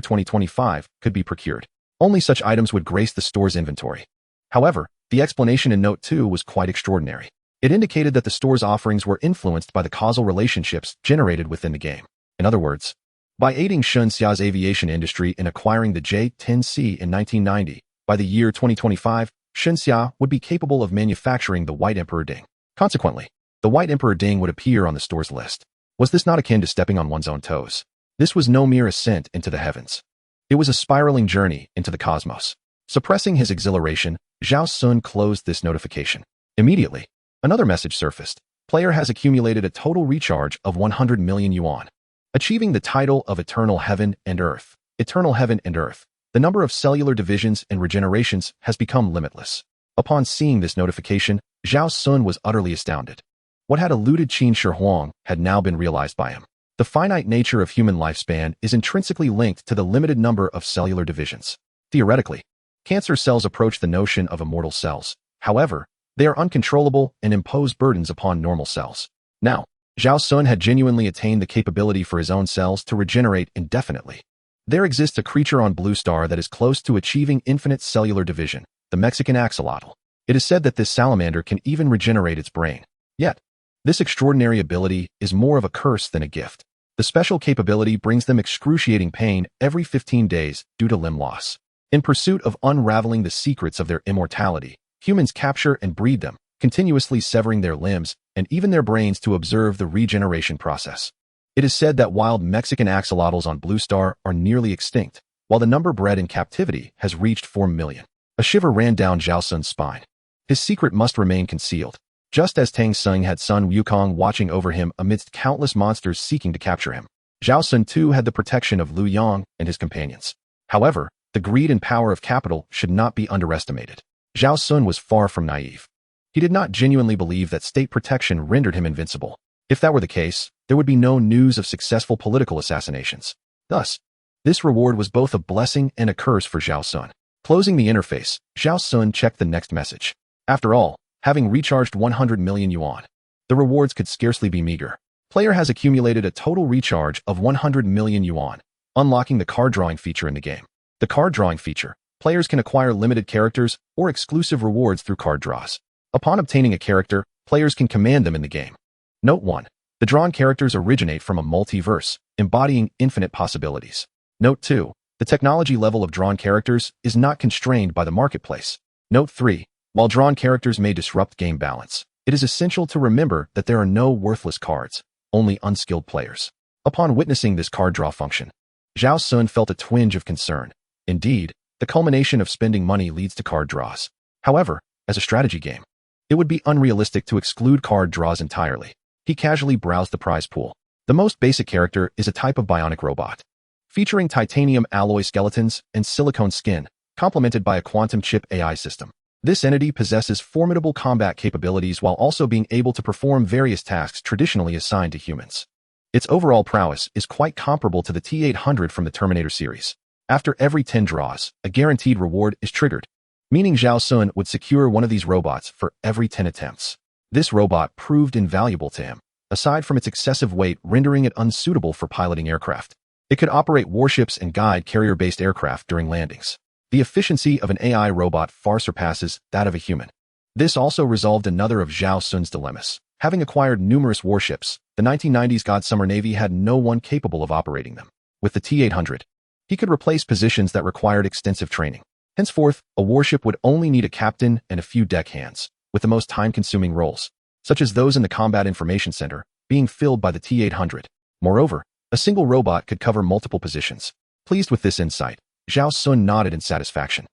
Speaker 1: 2025 could be procured. Only such items would grace the store's inventory. However, the explanation in Note 2 was quite extraordinary. It indicated that the store's offerings were influenced by the causal relationships generated within the game. In other words, by aiding Xunxia's aviation industry in acquiring the J-10C in 1990, by the year 2025, Xunxia would be capable of manufacturing the White Emperor Ding. Consequently, the White Emperor Ding would appear on the store's list. Was this not akin to stepping on one's own toes? This was no mere ascent into the heavens. It was a spiraling journey into the cosmos. Suppressing his exhilaration, Zhao Xun closed this notification. Immediately, another message surfaced. Player has accumulated a total recharge of 100 million yuan. Achieving the title of Eternal Heaven and Earth. Eternal Heaven and Earth. The number of cellular divisions and regenerations has become limitless. Upon seeing this notification, Zhao Xun was utterly astounded. What had eluded Qin Shi Huang had now been realized by him. The finite nature of human lifespan is intrinsically linked to the limited number of cellular divisions. Theoretically, cancer cells approach the notion of immortal cells. However, they are uncontrollable and impose burdens upon normal cells. Now, Zhao Xun had genuinely attained the capability for his own cells to regenerate indefinitely. There exists a creature on Blue Star that is close to achieving infinite cellular division, the Mexican axolotl. It is said that this salamander can even regenerate its brain. Yet, this extraordinary ability is more of a curse than a gift. The special capability brings them excruciating pain every 15 days due to limb loss. In pursuit of unraveling the secrets of their immortality, humans capture and breed them, continuously severing their limbs and even their brains to observe the regeneration process. It is said that wild Mexican axolotls on Blue Star are nearly extinct, while the number bred in captivity has reached 4 million. A shiver ran down Zhao Xun's spine. His secret must remain concealed. Just as Tang Xing had Sun Wukong watching over him amidst countless monsters seeking to capture him, Zhao Xun too had the protection of Liu Yang and his companions. However, the greed and power of capital should not be underestimated. Zhao Xun was far from naive. He did not genuinely believe that state protection rendered him invincible. If that were the case, there would be no news of successful political assassinations. Thus, this reward was both a blessing and a curse for Zhao Xun. Closing the interface, Zhao Xun checked the next message. After all, having recharged 100 million yuan, the rewards could scarcely be meager. Player has accumulated a total recharge of 100 million yuan, unlocking the card drawing feature in the game. The card drawing feature, players can acquire limited characters or exclusive rewards through card draws. Upon obtaining a character, players can command them in the game. Note 1. The drawn characters originate from a multiverse, embodying infinite possibilities. Note 2. The technology level of drawn characters is not constrained by the marketplace. Note 3. While drawn characters may disrupt game balance, it is essential to remember that there are no worthless cards, only unskilled players. Upon witnessing this card draw function, Zhao Xun felt a twinge of concern. Indeed, the culmination of spending money leads to card draws. However, as a strategy game, it would be unrealistic to exclude card draws entirely. He casually browsed the prize pool. The most basic character is a type of bionic robot, featuring titanium alloy skeletons and silicone skin, complemented by a quantum chip AI system. This entity possesses formidable combat capabilities while also being able to perform various tasks traditionally assigned to humans. Its overall prowess is quite comparable to the T-800 from the Terminator series. After every 10 draws, a guaranteed reward is triggered, meaning Zhao Xun would secure one of these robots for every 10 attempts. This robot proved invaluable to him, aside from its excessive weight rendering it unsuitable for piloting aircraft. It could operate warships and guide carrier-based aircraft during landings. The efficiency of an AI robot far surpasses that of a human. This also resolved another of Zhao Xun's dilemmas. Having acquired numerous warships, the 1990s God Summer Navy had no one capable of operating them. With the T-800, he could replace positions that required extensive training. Henceforth, a warship would only need a captain and a few deckhands, with the most time-consuming roles, such as those in the Combat Information Center, being filled by the T-800. Moreover, a single robot could cover multiple positions. Pleased with this insight, Zhao Xun nodded in satisfaction,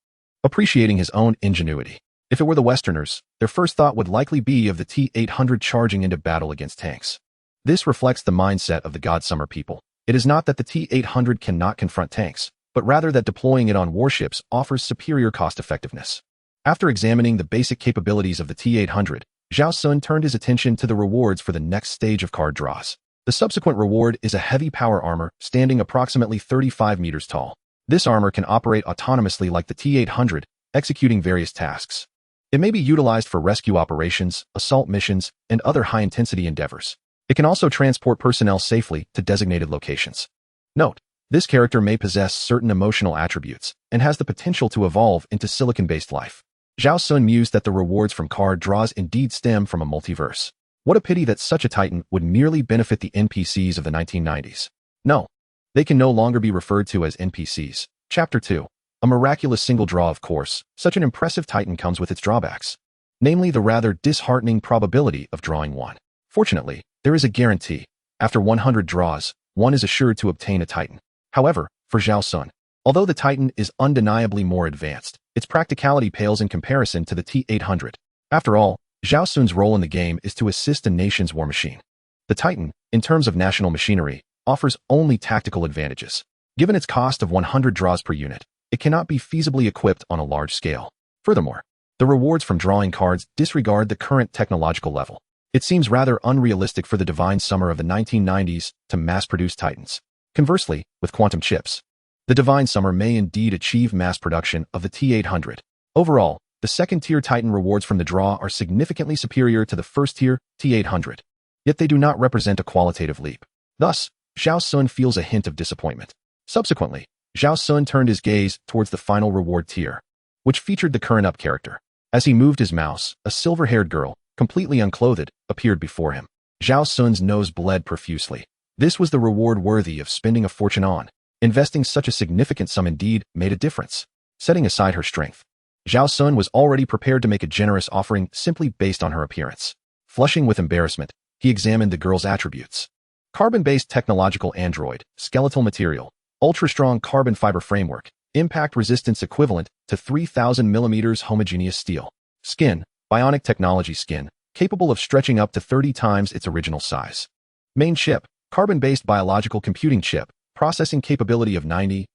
Speaker 1: appreciating his own ingenuity. If it were the Westerners, their first thought would likely be of the T-800 charging into battle against tanks. This reflects the mindset of the God Summer people. It is not that the T-800 cannot confront tanks, but rather that deploying it on warships offers superior cost-effectiveness. After examining the basic capabilities of the T-800, Zhao Xun turned his attention to the rewards for the next stage of card draws. The subsequent reward is a heavy power armor standing approximately 35 meters tall. This armor can operate autonomously like the T-800, executing various tasks. It may be utilized for rescue operations, assault missions, and other high-intensity endeavors. It can also transport personnel safely to designated locations. Note, this character may possess certain emotional attributes and has the potential to evolve into silicon-based life. Zhao Xun mused that the rewards from card draws indeed stem from a multiverse. What a pity that such a titan would merely benefit the NPCs of the 1990s. No, they can no longer be referred to as NPCs. Chapter 2. A miraculous single draw. Of course, such an impressive titan comes with its drawbacks, namely the rather disheartening probability of drawing one. Fortunately, there is a guarantee. After 100 draws, one is assured to obtain a titan. However, for Zhao Xun, although the titan is undeniably more advanced, its practicality pales in comparison to the T-800. After all, Zhao Xun's role in the game is to assist a nation's war machine. The titan, in terms of national machinery, offers only tactical advantages. Given its cost of 100 draws per unit, it cannot be feasibly equipped on a large scale. Furthermore, the rewards from drawing cards disregard the current technological level. It seems rather unrealistic for the divine summer of the 1990s to mass-produce titans. Conversely, with quantum chips, the divine summer may indeed achieve mass production of the T-800. Overall, the second-tier titan rewards from the draw are significantly superior to the first-tier T-800. Yet they do not represent a qualitative leap. Thus, Zhao Xun feels a hint of disappointment. Subsequently, Zhao Xun turned his gaze towards the final reward tier, which featured the current-up character. As he moved his mouse, a silver-haired girl, completely unclothed, appeared before him. Zhao Xun's nose bled profusely. This was the reward worthy of spending a fortune on. Investing such a significant sum indeed made a difference. Setting aside her strength, Zhao Xun was already prepared to make a generous offering simply based on her appearance. Flushing with embarrassment, he examined the girl's attributes. Carbon-based technological android, skeletal material, ultra-strong carbon fiber framework, impact resistance equivalent to 3,000 millimeters homogeneous steel. Skin, bionic technology skin, capable of stretching up to 30 times its original size. Main chip, carbon-based biological computing chip, processing capability of 90,000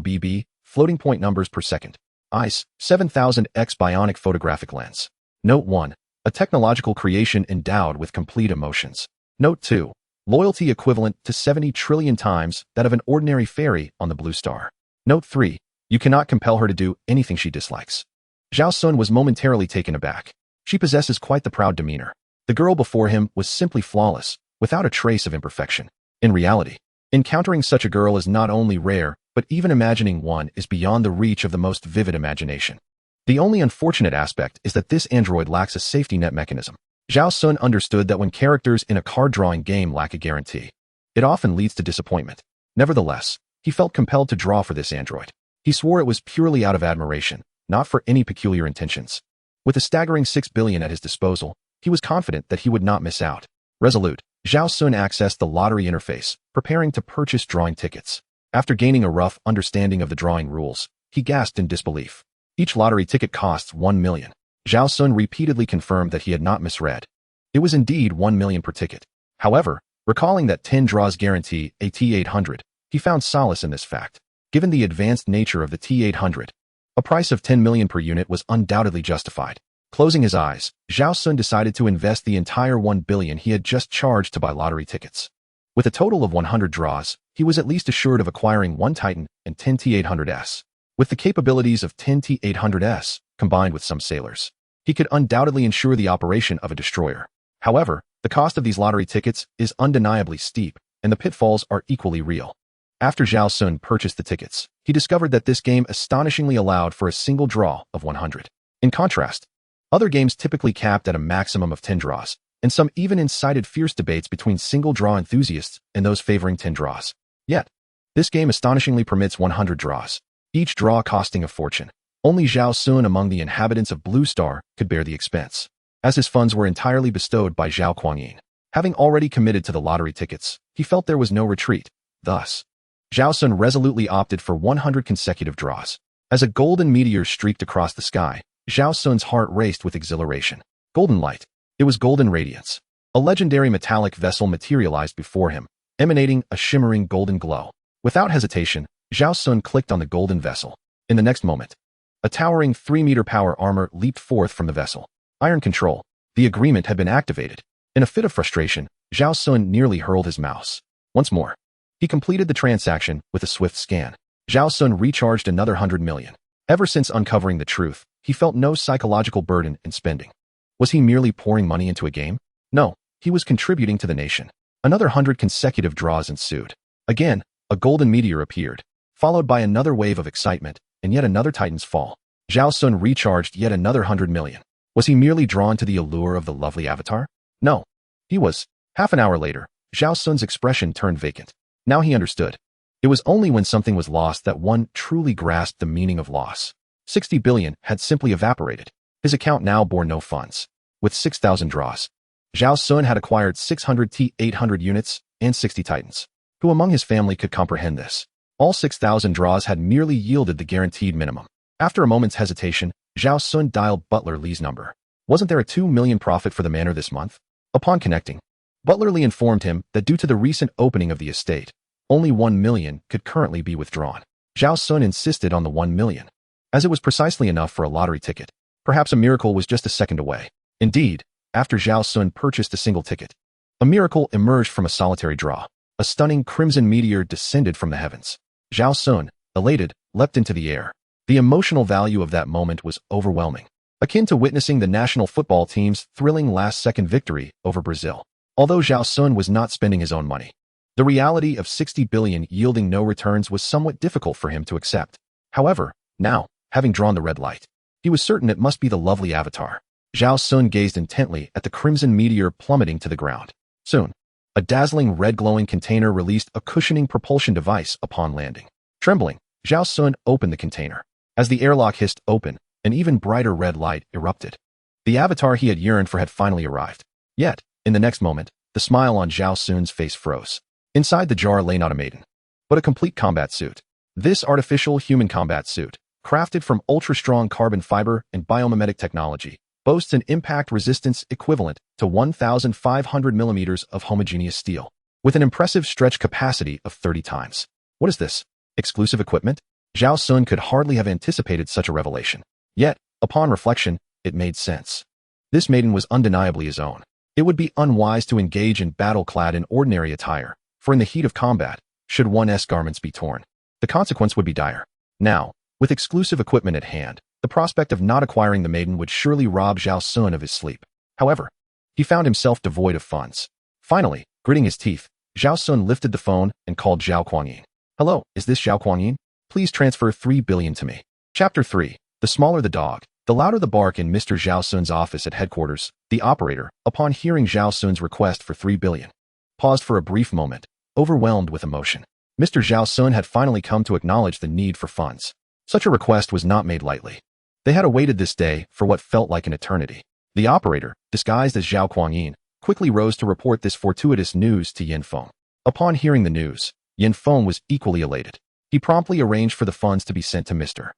Speaker 1: BB, floating point numbers per second. Eyes, 7,000x bionic photographic lens. Note 1. A technological creation endowed with complete emotions. Note 2. Loyalty equivalent to 70 trillion times that of an ordinary fairy on the blue star. Note 3. You cannot compel her to do anything she dislikes. Zhao Xun was momentarily taken aback. She possesses quite the proud demeanor. The girl before him was simply flawless, without a trace of imperfection. In reality, encountering such a girl is not only rare, but even imagining one is beyond the reach of the most vivid imagination. The only unfortunate aspect is that this android lacks a safety net mechanism. Zhao Xun understood that when characters in a card-drawing game lack a guarantee, it often leads to disappointment. Nevertheless, he felt compelled to draw for this android. He swore it was purely out of admiration, not for any peculiar intentions. With a staggering 6 billion at his disposal, he was confident that he would not miss out. Resolute, Zhao Xun accessed the lottery interface, preparing to purchase drawing tickets. After gaining a rough understanding of the drawing rules, he gasped in disbelief. Each lottery ticket costs 1 million. Zhao Xun repeatedly confirmed that he had not misread. It was indeed 1 million per ticket. However, recalling that 10 draws guarantee a T-800, he found solace in this fact. Given the advanced nature of the T-800, a price of 10 million per unit was undoubtedly justified. Closing his eyes, Zhao Xun decided to invest the entire 1 billion he had just charged to buy lottery tickets. With a total of 100 draws, he was at least assured of acquiring 1 Titan and 10 T-800s. With the capabilities of 10 T-800s, combined with some sailors, he could undoubtedly ensure the operation of a destroyer. However, the cost of these lottery tickets is undeniably steep, and the pitfalls are equally real. After Zhao Xun purchased the tickets, he discovered that this game astonishingly allowed for a single draw of 100. In contrast, other games typically capped at a maximum of 10 draws, and some even incited fierce debates between single-draw enthusiasts and those favoring 10 draws. Yet, this game astonishingly permits 100 draws, each draw costing a fortune. Only Zhao Xun among the inhabitants of Blue Star could bear the expense, as his funds were entirely bestowed by Zhao Kuangyin. Having already committed to the lottery tickets, he felt there was no retreat. Thus, Zhao Xun resolutely opted for 100 consecutive draws. As a golden meteor streaked across the sky, Zhao Xun's heart raced with exhilaration. Golden light. It was golden radiance. A legendary metallic vessel materialized before him, emanating a shimmering golden glow. Without hesitation, Zhao Xun clicked on the golden vessel. In the next moment, a towering 3-meter power armor leaped forth from the vessel. Iron control. The agreement had been activated. In a fit of frustration, Zhao Xun nearly hurled his mouse. Once more, he completed the transaction with a swift scan. Zhao Xun recharged another 100 million. Ever since uncovering the truth, he felt no psychological burden in spending. Was he merely pouring money into a game? No, He was contributing to the nation. Another 100 consecutive draws ensued. Again, a golden meteor appeared, followed by another wave of excitement, and yet another Titan's fall. Zhao Xun recharged yet another 100 million. Was he merely drawn to the allure of the lovely avatar? No. He was. Half an hour later, Zhao Xun's expression turned vacant. Now he understood. It was only when something was lost that one truly grasped the meaning of loss. 60 billion had simply evaporated. His account now bore no funds. With 6,000 draws, Zhao Xun had acquired 600 T-800 units and 60 Titans. Who among his family could comprehend this? All 6,000 draws had merely yielded the guaranteed minimum. After a moment's hesitation, Zhao Xun dialed Butler Lee's number. Wasn't there a 2 million profit for the manor this month? Upon connecting, Butler Lee informed him that due to the recent opening of the estate, only 1 million could currently be withdrawn. Zhao Xun insisted on the 1 million, as it was precisely enough for a lottery ticket. Perhaps a miracle was just a second away. Indeed, after Zhao Xun purchased a single ticket, a miracle emerged from a solitary draw. A stunning crimson meteor descended from the heavens. Zhao Xun, elated, leapt into the air. The emotional value of that moment was overwhelming, akin to witnessing the national football team's thrilling last-second victory over Brazil. Although Zhao Xun was not spending his own money, the reality of 60 billion yielding no returns was somewhat difficult for him to accept. However, now, having drawn the red light, he was certain it must be the lovely avatar. Zhao Xun gazed intently at the crimson meteor plummeting to the ground. Soon, a dazzling red glowing container released a cushioning propulsion device upon landing. Trembling, Zhao Xun opened the container. As the airlock hissed open, an even brighter red light erupted. The avatar he had yearned for had finally arrived. Yet, in the next moment, the smile on Zhao Xun's face froze. Inside the jar lay not a maiden, but a complete combat suit. This artificial human combat suit, crafted from ultra-strong carbon fiber and biomimetic technology, boasts an impact resistance equivalent to 1,500 millimeters of homogeneous steel, with an impressive stretch capacity of 30 times. What is this? Exclusive equipment? Zhao Xun could hardly have anticipated such a revelation. Yet, upon reflection, it made sense. This maiden was undeniably his own. It would be unwise to engage in battle clad in ordinary attire, for in the heat of combat, should one's garments be torn, the consequence would be dire. Now, with exclusive equipment at hand, the prospect of not acquiring the maiden would surely rob Zhao Xun of his sleep. However, he found himself devoid of funds. Finally, gritting his teeth, Zhao Xun lifted the phone and called Zhao Guangyin. Hello, is this Zhao Guangyin? Please transfer 3 billion to me. Chapter 3. The smaller the dog, the louder the bark. In Mr. Zhao Xun's office at headquarters, the operator, upon hearing Zhao Xun's request for 3 billion, paused for a brief moment, overwhelmed with emotion. Mr. Zhao Xun had finally come to acknowledge the need for funds. Such a request was not made lightly. They had awaited this day for what felt like an eternity. The operator, disguised as Zhao Guangyin, quickly rose to report this fortuitous news to Yin Feng. Upon hearing the news, Yin Feng was equally elated. He promptly arranged for the funds to be sent to Mr.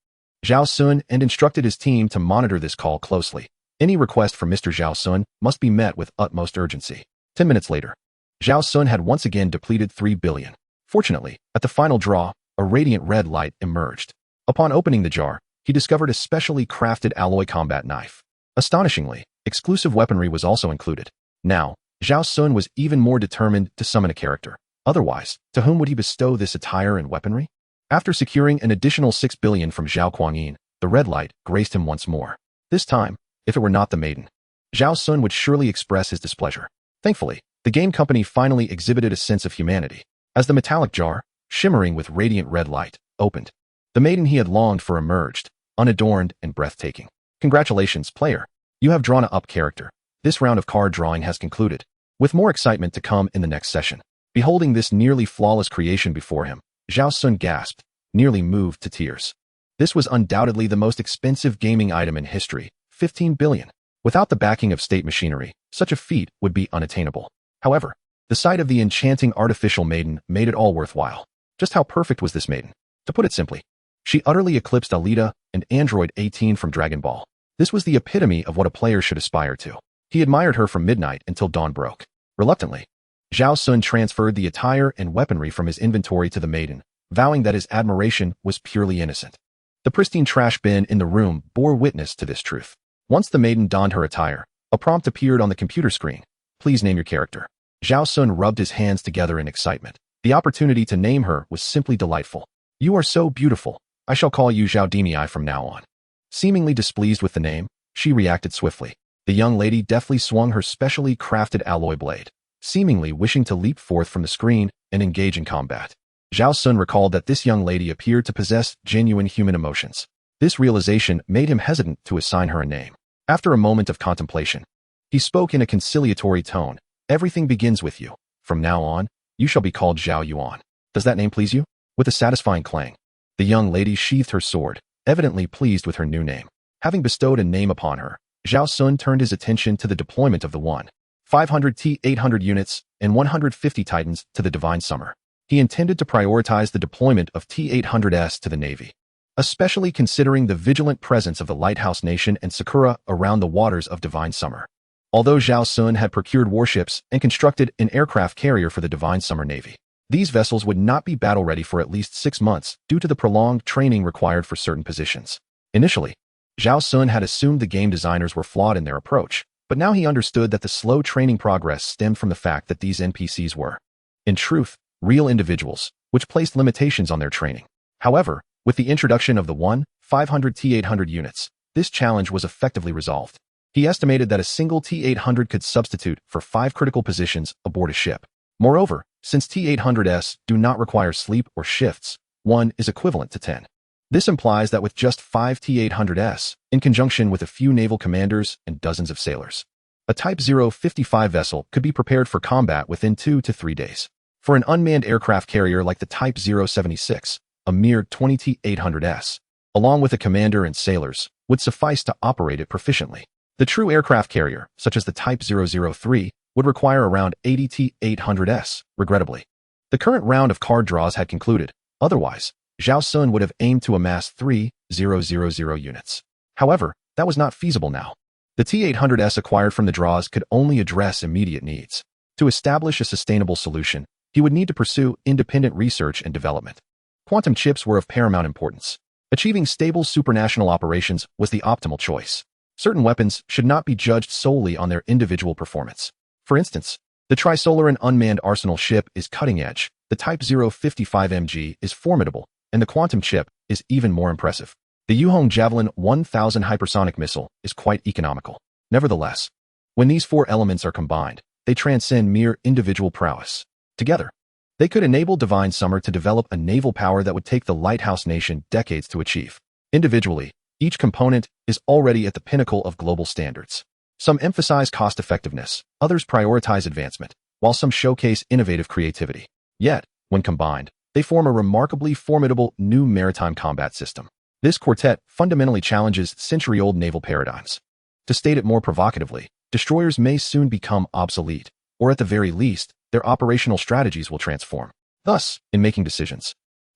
Speaker 1: Zhao Xun and instructed his team to monitor this call closely. Any request from Mr. Zhao Xun must be met with utmost urgency. 10 minutes later, Zhao Xun had once again depleted 3 billion. Fortunately, at the final draw, a radiant red light emerged. Upon opening the jar, he discovered a specially crafted alloy combat knife. Astonishingly, exclusive weaponry was also included. Now, Zhao Xun was even more determined to summon a character. Otherwise, to whom would he bestow this attire and weaponry? After securing an additional 6 billion from Zhao Guangyin, the red light graced him once more. This time, if it were not the maiden, Zhao Xun would surely express his displeasure. Thankfully, the game company finally exhibited a sense of humanity. As the metallic jar, shimmering with radiant red light, opened, the maiden he had longed for emerged, unadorned and breathtaking. Congratulations, player. You have drawn a up character. This round of card drawing has concluded, with more excitement to come in the next session. Beholding this nearly flawless creation before him, Zhao Xun gasped, nearly moved to tears. This was undoubtedly the most expensive gaming item in history, 15 billion. Without the backing of state machinery, such a feat would be unattainable. However, the sight of the enchanting artificial maiden made it all worthwhile. Just how perfect was this maiden? To put it simply, she utterly eclipsed Alita and Android 18 from Dragon Ball. This was the epitome of what a player should aspire to. He admired her from midnight until dawn broke. Reluctantly, Zhao Xun transferred the attire and weaponry from his inventory to the maiden, vowing that his admiration was purely innocent. The pristine trash bin in the room bore witness to this truth. Once the maiden donned her attire, a prompt appeared on the computer screen. Please name your character. Zhao Xun rubbed his hands together in excitement. The opportunity to name her was simply delightful. You are so beautiful. I shall call you Zhao Demii from now on. Seemingly displeased with the name, she reacted swiftly. The young lady deftly swung her specially crafted alloy blade, seemingly wishing to leap forth from the screen and engage in combat. Zhao Xun recalled that this young lady appeared to possess genuine human emotions. This realization made him hesitant to assign her a name. After a moment of contemplation, he spoke in a conciliatory tone. Everything begins with you. From now on, you shall be called Zhao Yuan. Does that name please you? With a satisfying clang, the young lady sheathed her sword, evidently pleased with her new name. Having bestowed a name upon her, Zhao Xun turned his attention to the deployment of the 500 T-800 units and 150 Titans to the Divine Summer. He intended to prioritize the deployment of T-800s to the Navy, especially considering the vigilant presence of the Lighthouse Nation and Sakura around the waters of Divine Summer. Although Zhao Xun had procured warships and constructed an aircraft carrier for the Divine Summer Navy, these vessels would not be battle-ready for at least 6 months due to the prolonged training required for certain positions. Initially, Zhao Xun had assumed the game designers were flawed in their approach, but now he understood that the slow training progress stemmed from the fact that these NPCs were, in truth, real individuals, which placed limitations on their training. However, with the introduction of the 500 T-800 units, this challenge was effectively resolved. He estimated that a single T-800 could substitute for 5 critical positions aboard a ship. Moreover, since T-800s do not require sleep or shifts, 1 is equivalent to 10. This implies that with just 5 T-800s, in conjunction with a few naval commanders and dozens of sailors, a Type 055 vessel could be prepared for combat within 2 to 3 days. For an unmanned aircraft carrier like the Type 076, a mere 20 T-800s, along with a commander and sailors, would suffice to operate it proficiently. The true aircraft carrier, such as the Type 003, would require around 80 T-800s, regrettably. The current round of card draws had concluded. Otherwise, Zhao Xun would have aimed to amass 3,000 units. However, that was not feasible now. The T-800s acquired from the draws could only address immediate needs. To establish a sustainable solution, he would need to pursue independent research and development. Quantum chips were of paramount importance. Achieving stable supranational operations was the optimal choice. Certain weapons should not be judged solely on their individual performance. For instance, the Trisolaran unmanned arsenal ship is cutting-edge, the Type 055 MG is formidable, and the quantum chip is even more impressive. The Yuhong Javelin 1000 hypersonic missile is quite economical. Nevertheless, when these 4 elements are combined, they transcend mere individual prowess. Together, they could enable Divine Summer to develop a naval power that would take the Lighthouse Nation decades to achieve. Individually, each component is already at the pinnacle of global standards. Some emphasize cost-effectiveness, others prioritize advancement, while some showcase innovative creativity. Yet, when combined, they form a remarkably formidable new maritime combat system. This quartet fundamentally challenges century-old naval paradigms. To state it more provocatively, destroyers may soon become obsolete, or at the very least, their operational strategies will transform. Thus, in making decisions,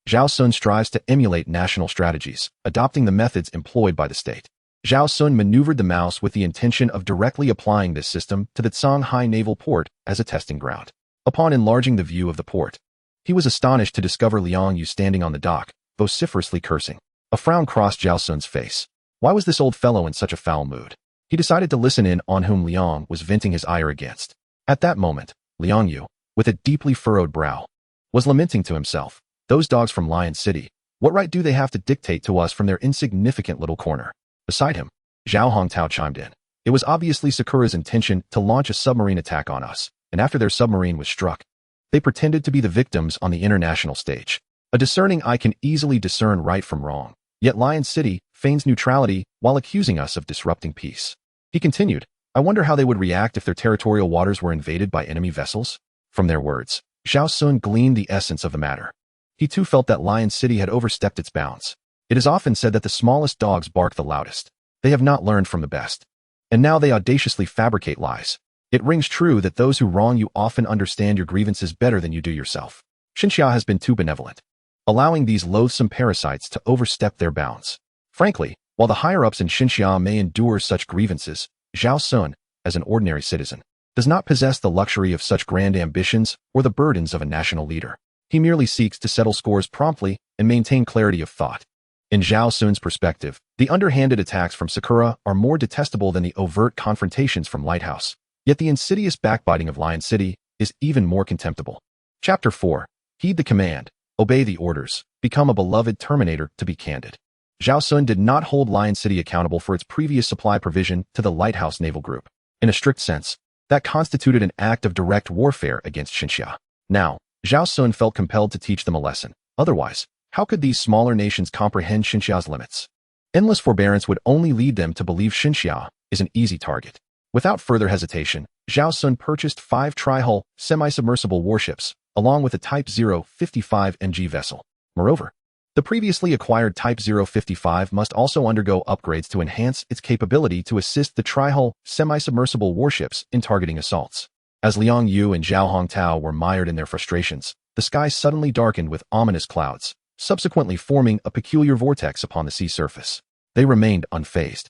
Speaker 1: Zhao Xun strives to emulate national strategies, adopting the methods employed by the state. Zhao Xun maneuvered the mouse with the intention of directly applying this system to the Shanghai Naval Port as a testing ground. Upon enlarging the view of the port, he was astonished to discover Liang Yu standing on the dock, vociferously cursing. A frown crossed Zhao Xun's face. Why was this old fellow in such a foul mood? He decided to listen in on whom Liang was venting his ire against. At that moment, Liang Yu, with a deeply furrowed brow, was lamenting to himself. Those dogs from Lion City, what right do they have to dictate to us from their insignificant little corner? Beside him, Zhao Hongtao chimed in. It was obviously Sakura's intention to launch a submarine attack on us, and after their submarine was struck, they pretended to be the victims on the international stage. A discerning eye can easily discern right from wrong, yet Lion City feigns neutrality while accusing us of disrupting peace. He continued, I wonder how they would react if their territorial waters were invaded by enemy vessels? From their words, Zhao Xun gleaned the essence of the matter. He too felt that Lion City had overstepped its bounds. It is often said that the smallest dogs bark the loudest. They have not learned from the best. And now they audaciously fabricate lies. It rings true that those who wrong you often understand your grievances better than you do yourself. Xinxia has been too benevolent, allowing these loathsome parasites to overstep their bounds. Frankly, while the higher-ups in Xinxia may endure such grievances, Zhao Xun, as an ordinary citizen, does not possess the luxury of such grand ambitions or the burdens of a national leader. He merely seeks to settle scores promptly and maintain clarity of thought. In Zhao Xun's perspective, the underhanded attacks from Sakura are more detestable than the overt confrontations from Lighthouse. Yet the insidious backbiting of Lion City is even more contemptible. Chapter 4. Heed the command, obey the orders, become a beloved Terminator. To be candid, Zhao Xun did not hold Lion City accountable for its previous supply provision to the Lighthouse Naval Group. In a strict sense, that constituted an act of direct warfare against Xinxia. Now, Zhao Xun felt compelled to teach them a lesson. Otherwise, how could these smaller nations comprehend Xinxia's limits? Endless forbearance would only lead them to believe Xinxia is an easy target. Without further hesitation, Zhao Xun purchased 5 tri-hull, semi-submersible warships, along with a Type 055 MG vessel. Moreover, the previously acquired Type 055 must also undergo upgrades to enhance its capability to assist the tri-hull, semi-submersible warships in targeting assaults. As Liang Yu and Zhao Hongtao were mired in their frustrations, the sky suddenly darkened with ominous clouds, subsequently forming a peculiar vortex upon the sea surface. They remained unfazed.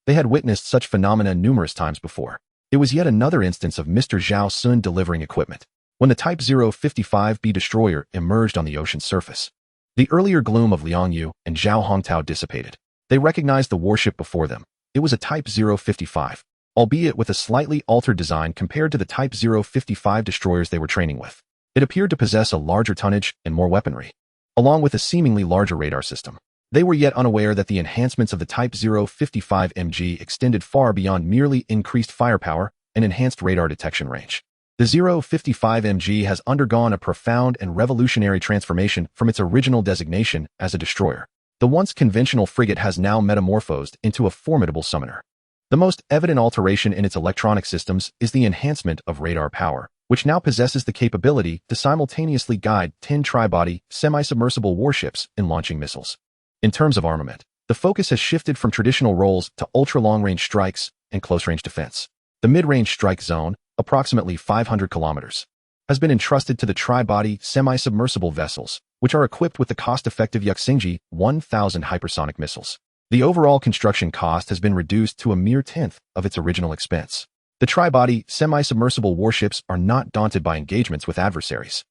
Speaker 1: They had witnessed such phenomena numerous times before. It was yet another instance of Mr. Zhao Xun delivering equipment. When the Type 055B destroyer emerged on the ocean's surface, the earlier gloom of Liang Yu and Zhao Hongtao dissipated. They recognized the warship before them. It was a Type 055, albeit with a slightly altered design compared to the Type 055 destroyers they were training with. It appeared to possess a larger tonnage and more weaponry, along with a seemingly larger radar system. They were yet unaware that the enhancements of the Type 055 MG extended far beyond merely increased firepower and enhanced radar detection range. The 055 MG has undergone a profound and revolutionary transformation from its original designation as a destroyer. The once conventional frigate has now metamorphosed into a formidable summoner. The most evident alteration in its electronic systems is the enhancement of radar power, which now possesses the capability to simultaneously guide 10 tri-body, semi-submersible warships in launching missiles. In terms of armament, the focus has shifted from traditional roles to ultra-long-range strikes and close-range defense. The mid-range strike zone, approximately 500 kilometers, has been entrusted to the tri-body semi-submersible vessels, which are equipped with the cost-effective Yuxingji 1000 hypersonic missiles. The overall construction cost has been reduced to a mere tenth of its original expense. The tri-body semi-submersible warships are not daunted by engagements with adversaries,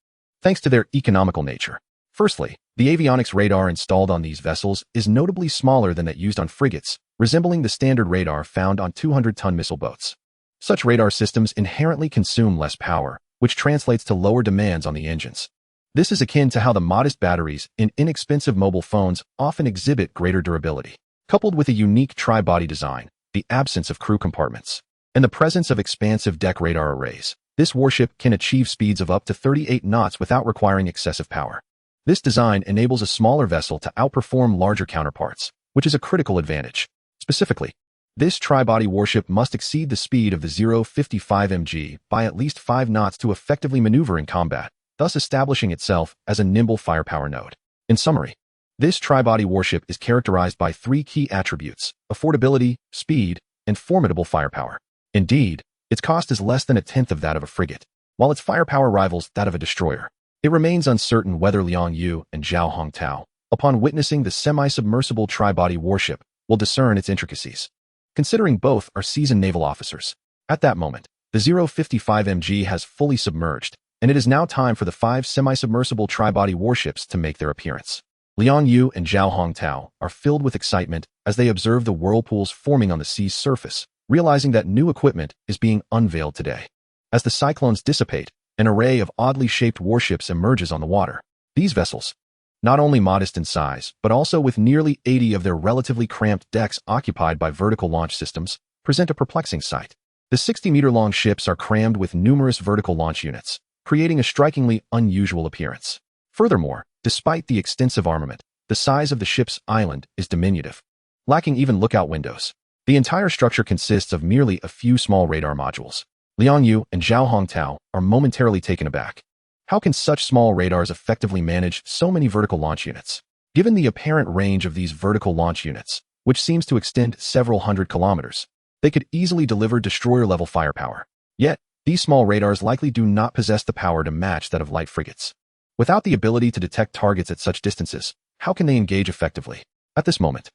Speaker 1: thanks to their economical nature. Firstly, the avionics radar installed on these vessels is notably smaller than that used on frigates, resembling the standard radar found on 200-ton missile boats. Such radar systems inherently consume less power, which translates to lower demands on the engines. This is akin to how the modest batteries in inexpensive mobile phones often exhibit greater durability. Coupled with a unique tri-body design, the absence of crew compartments, and the presence of expansive deck radar arrays, this warship can achieve speeds of up to 38 knots without requiring excessive power. This design enables a smaller vessel to outperform larger counterparts, which is a critical advantage. Specifically, this tri-body warship must exceed the speed of the 055 MG by at least 5 knots to effectively maneuver in combat, thus establishing itself as a nimble firepower node. In summary, this tri-body warship is characterized by 3 key attributes: affordability, speed, and formidable firepower. Indeed, its cost is less than a tenth of that of a frigate, while its firepower rivals that of a destroyer. It remains uncertain whether Liang Yu and Zhao Hongtao, upon witnessing the semi-submersible tri-body warship, will discern its intricacies. Considering both are seasoned naval officers, at that moment, the 055 MG has fully submerged, and it is now time for the 5 semi-submersible tri-body warships to make their appearance. Liang Yu and Zhao Hongtao are filled with excitement as they observe the whirlpools forming on the sea's surface, realizing that new equipment is being unveiled today. As the cyclones dissipate, an array of oddly shaped warships emerges on the water. These vessels, not only modest in size, but also with nearly 80 of their relatively cramped decks occupied by vertical launch systems, present a perplexing sight. The 60-meter-long ships are crammed with numerous vertical launch units, creating a strikingly unusual appearance. Furthermore, despite the extensive armament, the size of the ship's island is diminutive, lacking even lookout windows. The entire structure consists of merely a few small radar modules. Liang Yu and Zhao Hongtao are momentarily taken aback. How can such small radars effectively manage so many vertical launch units? Given the apparent range of these vertical launch units, which seems to extend several hundred kilometers, they could easily deliver destroyer-level firepower. Yet, these small radars likely do not possess the power to match that of light frigates. Without the ability to detect targets at such distances, how can they engage effectively? At this moment,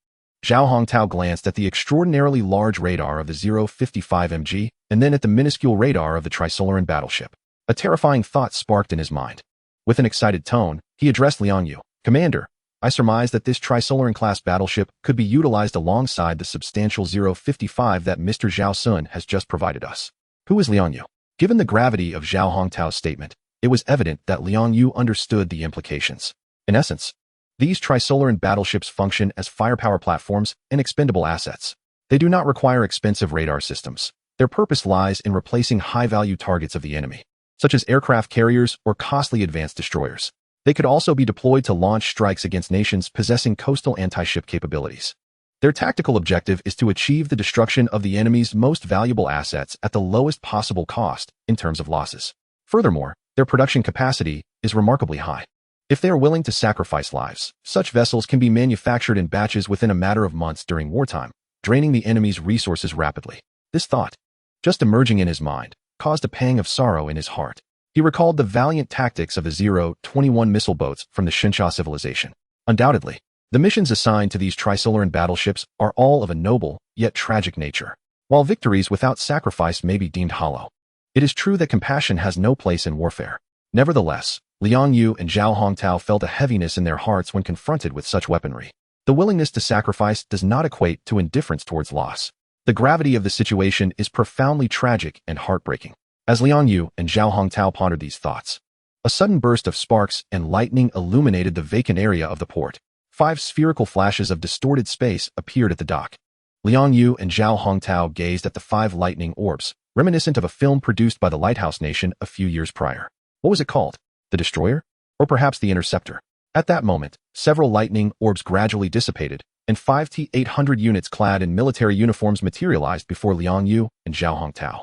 Speaker 1: Zhao Hongtao glanced at the extraordinarily large radar of the 055 MG and then at the minuscule radar of the Trisolaran battleship. A terrifying thought sparked in his mind. With an excited tone, he addressed Liang Yu. "Commander, I surmise that this Trisolaran-class battleship could be utilized alongside the substantial 055 that Mr. Zhao Xun has just provided us." Who is Liang Yu? Given the gravity of Zhao Hongtao's statement, it was evident that Liang Yu understood the implications. In essence, These Trisolaran battleships function as firepower platforms and expendable assets. They do not require expensive radar systems. Their purpose lies in replacing high-value targets of the enemy, such as aircraft carriers or costly advanced destroyers. They could also be deployed to launch strikes against nations possessing coastal anti-ship capabilities. Their tactical objective is to achieve the destruction of the enemy's most valuable assets at the lowest possible cost in terms of losses. Furthermore, their production capacity is remarkably high. If they are willing to sacrifice lives, such vessels can be manufactured in batches within a matter of months during wartime, draining the enemy's resources rapidly. This thought, just emerging in his mind, caused a pang of sorrow in his heart. He recalled the valiant tactics of the 0-21 missile boats from the Xinxia civilization. Undoubtedly, the missions assigned to these Trisolaran battleships are all of a noble, yet tragic nature. While victories without sacrifice may be deemed hollow, it is true that compassion has no place in warfare. Nevertheless, Liang Yu and Zhao Hongtao felt a heaviness in their hearts when confronted with such weaponry. The willingness to sacrifice does not equate to indifference towards loss. The gravity of the situation is profoundly tragic and heartbreaking. As Liang Yu and Zhao Hongtao pondered these thoughts, a sudden burst of sparks and lightning illuminated the vacant area of the port. 5 spherical flashes of distorted space appeared at the dock. Liang Yu and Zhao Hongtao gazed at the 5 lightning orbs, reminiscent of a film produced by the Lighthouse Nation a few years prior. What was it called? The Destroyer? Or perhaps the Interceptor? At that moment, several lightning orbs gradually dissipated, and 5 T-800 units clad in military uniforms materialized before Liang Yu and Zhao Hongtao.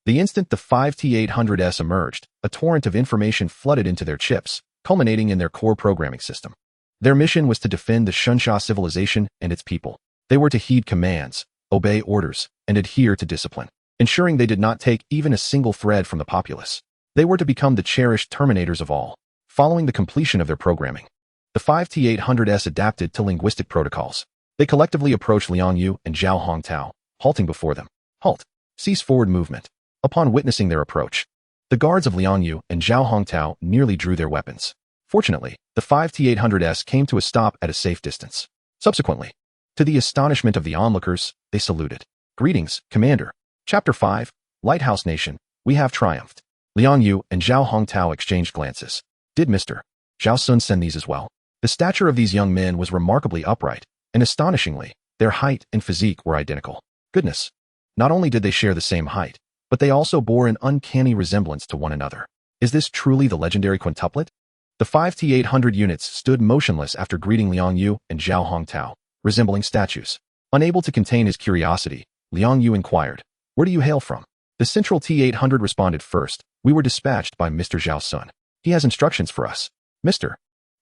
Speaker 1: The instant the 5 T-800s emerged, a torrent of information flooded into their chips, culminating in their core programming system. Their mission was to defend the Xinxia civilization and its people. They were to heed commands, obey orders, and adhere to discipline, ensuring they did not take even a single thread from the populace. They were to become the cherished terminators of all. Following the completion of their programming, the 5 T-800s adapted to linguistic protocols. They collectively approached Liang Yu and Zhao Hongtao, halting before them. Halt. Cease forward movement. Upon witnessing their approach, the guards of Liang Yu and Zhao Hongtao nearly drew their weapons. Fortunately, the 5 T-800s came to a stop at a safe distance. Subsequently, to the astonishment of the onlookers, they saluted. Greetings, Commander. Chapter 5, Lighthouse Nation, we have triumphed. Liang Yu and Zhao Hongtao exchanged glances. Did Mr. Zhao Xun send these as well? The stature of these young men was remarkably upright, and astonishingly, their height and physique were identical. Goodness! Not only did they share the same height, but they also bore an uncanny resemblance to one another. Is this truly the legendary quintuplet? The 5 T-800 units stood motionless after greeting Liang Yu and Zhao Hongtao, resembling statues. Unable to contain his curiosity, Liang Yu inquired, "Where do you hail from?" The central T-800 responded first, "We were dispatched by Mr. Zhao Xun. He has instructions for us." Mr.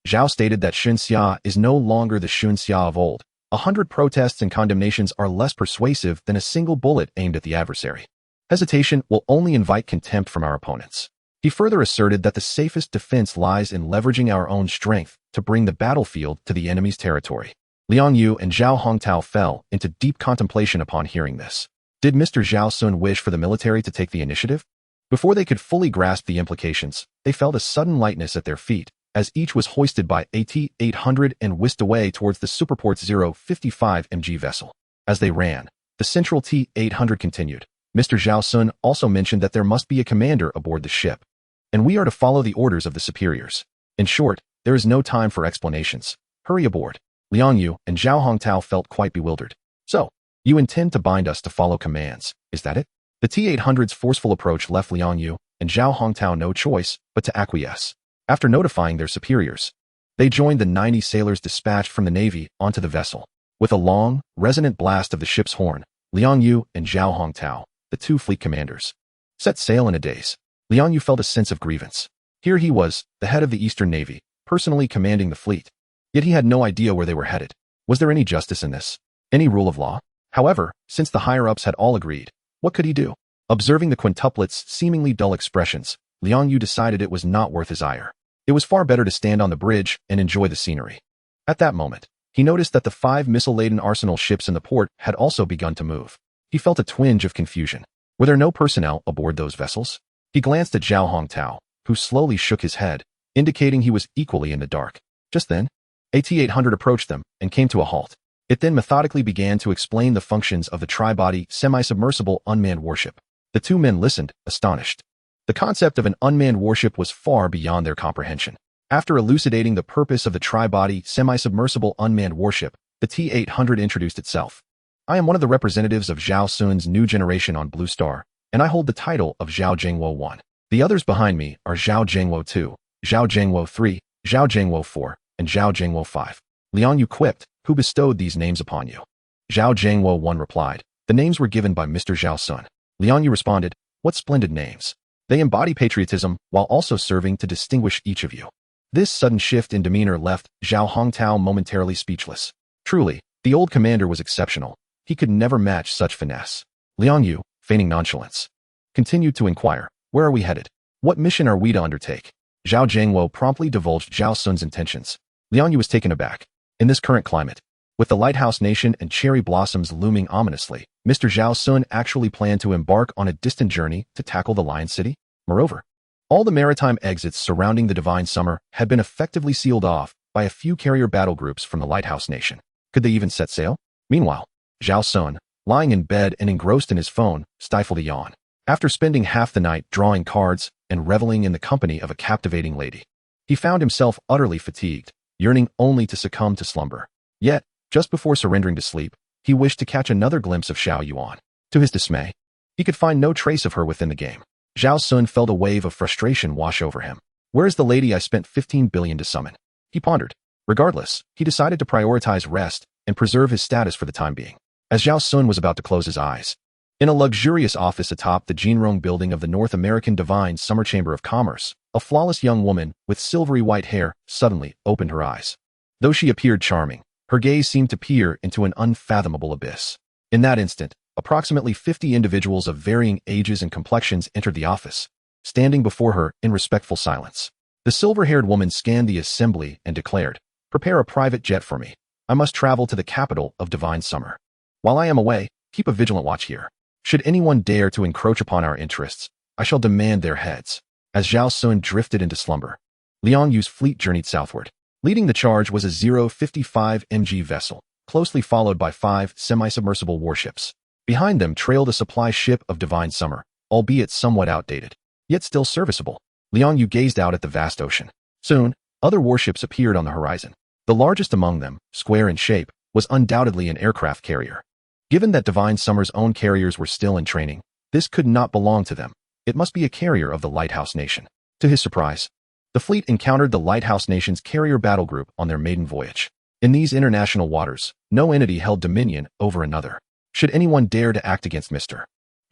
Speaker 1: Zhao stated that Xinxia is no longer the Xinxia of old. 100 protests and condemnations are less persuasive than a single bullet aimed at the adversary. Hesitation will only invite contempt from our opponents. He further asserted that the safest defense lies in leveraging our own strength to bring the battlefield to the enemy's territory. Liang Yu and Zhao Hongtao fell into deep contemplation upon hearing this. Did Mr. Zhao Xun wish for the military to take the initiative? Before they could fully grasp the implications, they felt a sudden lightness at their feet, as each was hoisted by a T-800 and whisked away towards the Superport's 055 MG vessel. As they ran, the central T-800 continued. Mr. Zhao Xun also mentioned that there must be a commander aboard the ship, and we are to follow the orders of the superiors. In short, there is no time for explanations. Hurry aboard. Liang Yu and Zhao Hongtao felt quite bewildered. So, you intend to bind us to follow commands, is that it? The T-800's forceful approach left Liang Yu and Zhao Hongtao no choice but to acquiesce. After notifying their superiors, they joined the 90 sailors dispatched from the Navy onto the vessel. With a long, resonant blast of the ship's horn, Liang Yu and Zhao Hongtao, the 2 fleet commanders, set sail in a daze. Liang Yu felt a sense of grievance. Here he was, the head of the Eastern Navy, personally commanding the fleet. Yet he had no idea where they were headed. Was there any justice in this? Any rule of law? However, since the higher-ups had all agreed, what could he do? Observing the quintuplet's seemingly dull expressions, Liang Yu decided it was not worth his ire. It was far better to stand on the bridge and enjoy the scenery. At that moment, he noticed that the 5 missile-laden arsenal ships in the port had also begun to move. He felt a twinge of confusion. Were there no personnel aboard those vessels? He glanced at Zhao Hongtao, who slowly shook his head, indicating he was equally in the dark. Just then, a T-800 approached them and came to a halt. It then methodically began to explain the functions of the tri-body, semi-submersible unmanned warship. The 2 men listened, astonished. The concept of an unmanned warship was far beyond their comprehension. After elucidating the purpose of the tri-body semi-submersible unmanned warship, the T-800 introduced itself. I am one of the representatives of Zhao Xun's new generation on Blue Star, and I hold the title of Zhao Zhengwo 1. The others behind me are Zhao Zhengwo 2, Zhao Zhengwo 3, Zhao Zhengwo 4, and Zhao Zhengwo 5. Liang Yu quipped, who bestowed these names upon you. Zhao Zhengwo 1 replied, the names were given by Mr. Zhao Xun. Liang Yu responded, what splendid names. They embody patriotism while also serving to distinguish each of you. This sudden shift in demeanor left Zhao Hongtao momentarily speechless. Truly, the old commander was exceptional. He could never match such finesse. Liang Yu, feigning nonchalance, continued to inquire, where are we headed? What mission are we to undertake? Zhao Zhengwo promptly divulged Zhao Xun's intentions. Liang Yu was taken aback. In this current climate, with the lighthouse nation and cherry blossoms looming ominously, Mr. Zhao Xun actually planned to embark on a distant journey to tackle the Lion City? Moreover, all the maritime exits surrounding the Divine Summer had been effectively sealed off by a few carrier battle groups from the lighthouse nation. Could they even set sail? Meanwhile, Zhao Xun, lying in bed and engrossed in his phone, stifled a yawn. After spending half the night drawing cards and reveling in the company of a captivating lady, he found himself utterly fatigued, yearning only to succumb to slumber. Yet, just before surrendering to sleep, he wished to catch another glimpse of Xiao Yuan. To his dismay, he could find no trace of her within the game. Zhao Xun felt a wave of frustration wash over him. Where is the lady I spent 15 billion to summon? He pondered. Regardless, he decided to prioritize rest and preserve his status for the time being. As Zhao Xun was about to close his eyes, in a luxurious office atop the Jinrong building of the North American Divine Summer Chamber of Commerce, a flawless young woman with silvery white hair suddenly opened her eyes. Though she appeared charming, her gaze seemed to peer into an unfathomable abyss. In that instant, approximately 50 individuals of varying ages and complexions entered the office, standing before her in respectful silence. The silver-haired woman scanned the assembly and declared, prepare a private jet for me. I must travel to the capital of Divine Summer. While I am away, keep a vigilant watch here. Should anyone dare to encroach upon our interests, I shall demand their heads. As Zhao Xun drifted into slumber, Liang Yu's fleet journeyed southward. Leading the charge was a 055 MG vessel, closely followed by 5 semi-submersible warships. Behind them trailed a supply ship of Divine Summer, albeit somewhat outdated, yet still serviceable. Liang Yu gazed out at the vast ocean. Soon, other warships appeared on the horizon. The largest among them, square in shape, was undoubtedly an aircraft carrier. Given that Divine Summer's own carriers were still in training, this could not belong to them. It must be a carrier of the Lighthouse Nation. To his surprise, the fleet encountered the Lighthouse Nation's carrier battle group on their maiden voyage. In these international waters, no entity held dominion over another. Should anyone dare to act against Mr.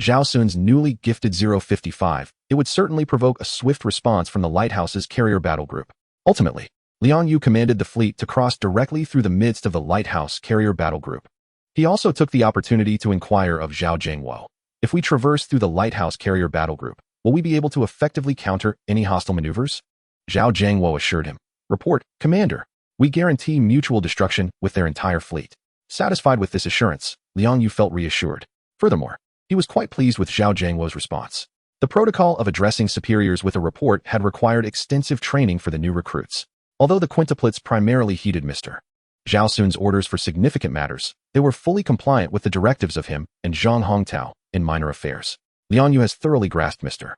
Speaker 1: Zhao Xun's newly gifted 055, it would certainly provoke a swift response from the Lighthouse's carrier battle group. Ultimately, Liang Yu commanded the fleet to cross directly through the midst of the Lighthouse carrier battle group. He also took the opportunity to inquire of Zhao Zhengwo, if we traverse through the Lighthouse carrier battle group, will we be able to effectively counter any hostile maneuvers? Zhao Zhengwo assured him, report, Commander. We guarantee mutual destruction with their entire fleet. Satisfied with this assurance, Liang Yu felt reassured. Furthermore, he was quite pleased with Zhao Zhengwo's response. The protocol of addressing superiors with a report had required extensive training for the new recruits. Although the quintuplets primarily heeded Mr. Zhao Xun's orders for significant matters, they were fully compliant with the directives of him and Zhang Hongtao in minor affairs. Liang Yu has thoroughly grasped Mr.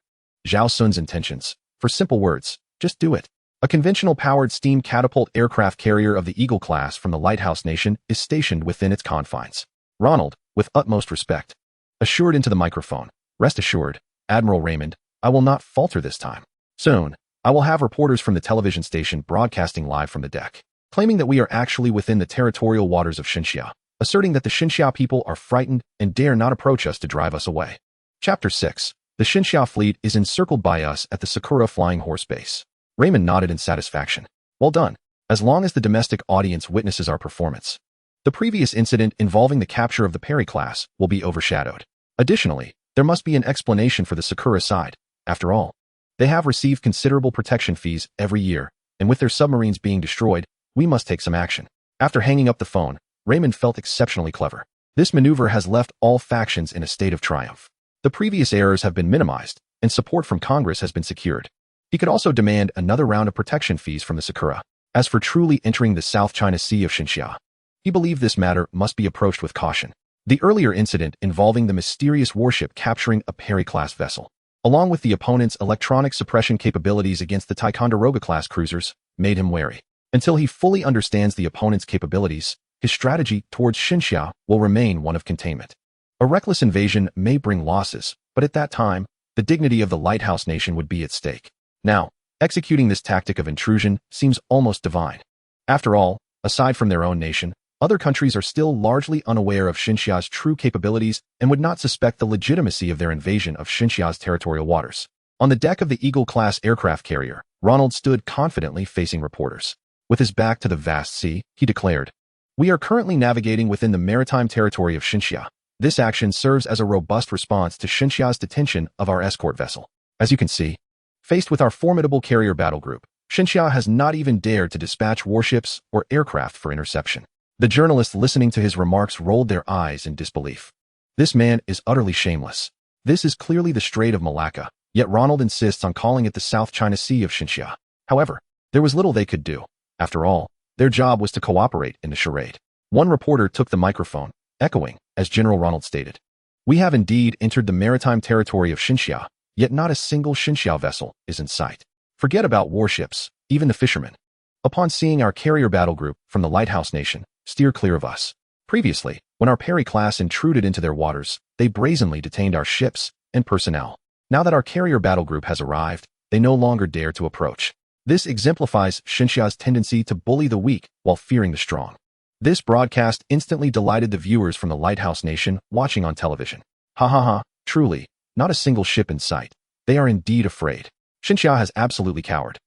Speaker 1: Zhao Xun's intentions. For simple words, just do it. A conventional powered steam catapult aircraft carrier of the Eagle class from the Lighthouse Nation is stationed within its confines. Ronald, with utmost respect, assured into the microphone, rest assured, Admiral Raymond, I will not falter this time. Soon, I will have reporters from the television station broadcasting live from the deck, claiming that we are actually within the territorial waters of Xinxia, asserting that the Xinxia people are frightened and dare not approach us to drive us away. Chapter 6. The Xinxia fleet is encircled by us at the Sakura Flying Horse Base. Raymond nodded in satisfaction. Well done, as long as the domestic audience witnesses our performance. The previous incident involving the capture of the Perry class will be overshadowed. Additionally, there must be an explanation for the Sakura side. After all, they have received considerable protection fees every year, and with their submarines being destroyed, we must take some action. After hanging up the phone, Raymond felt exceptionally clever. This maneuver has left all factions in a state of triumph. The previous errors have been minimized, and support from Congress has been secured. He could also demand another round of protection fees from the Sakura. As for truly entering the South China Sea of Xinxia, he believed this matter must be approached with caution. The earlier incident involving the mysterious warship capturing a Perry-class vessel along with the opponent's electronic suppression capabilities against the Ticonderoga-class cruisers, made him wary. Until he fully understands the opponent's capabilities, his strategy towards Xinxia will remain one of containment. A reckless invasion may bring losses, but at that time, the dignity of the Lighthouse Nation would be at stake. Now, executing this tactic of intrusion seems almost divine. After all, aside from their own nation, other countries are still largely unaware of Xinxia's true capabilities and would not suspect the legitimacy of their invasion of Xinxia's territorial waters. On the deck of the Eagle-class aircraft carrier, Ronald stood confidently facing reporters. With his back to the vast sea, he declared, "We are currently navigating within the maritime territory of Xinxia. This action serves as a robust response to Xinxia's detention of our escort vessel. As you can see, faced with our formidable carrier battle group, Xinxia has not even dared to dispatch warships or aircraft for interception." The journalists listening to his remarks rolled their eyes in disbelief. This man is utterly shameless. This is clearly the Strait of Malacca, yet Ronald insists on calling it the South China Sea of Xinxia. However, there was little they could do. After all, their job was to cooperate in the charade. One reporter took the microphone, echoing, as General Ronald stated, "We have indeed entered the maritime territory of Xinxia, yet not a single Xinxia vessel is in sight. Forget about warships, even the fishermen. Upon seeing our carrier battle group from the Lighthouse Nation, steer clear of us. Previously, when our Perry class intruded into their waters, they brazenly detained our ships and personnel. Now that our carrier battle group has arrived, they no longer dare to approach. This exemplifies Xinxia's tendency to bully the weak while fearing the strong." This broadcast instantly delighted the viewers from the Lighthouse Nation watching on television. Ha ha ha, truly, not a single ship in sight. They are indeed afraid. Xinxia has absolutely cowered.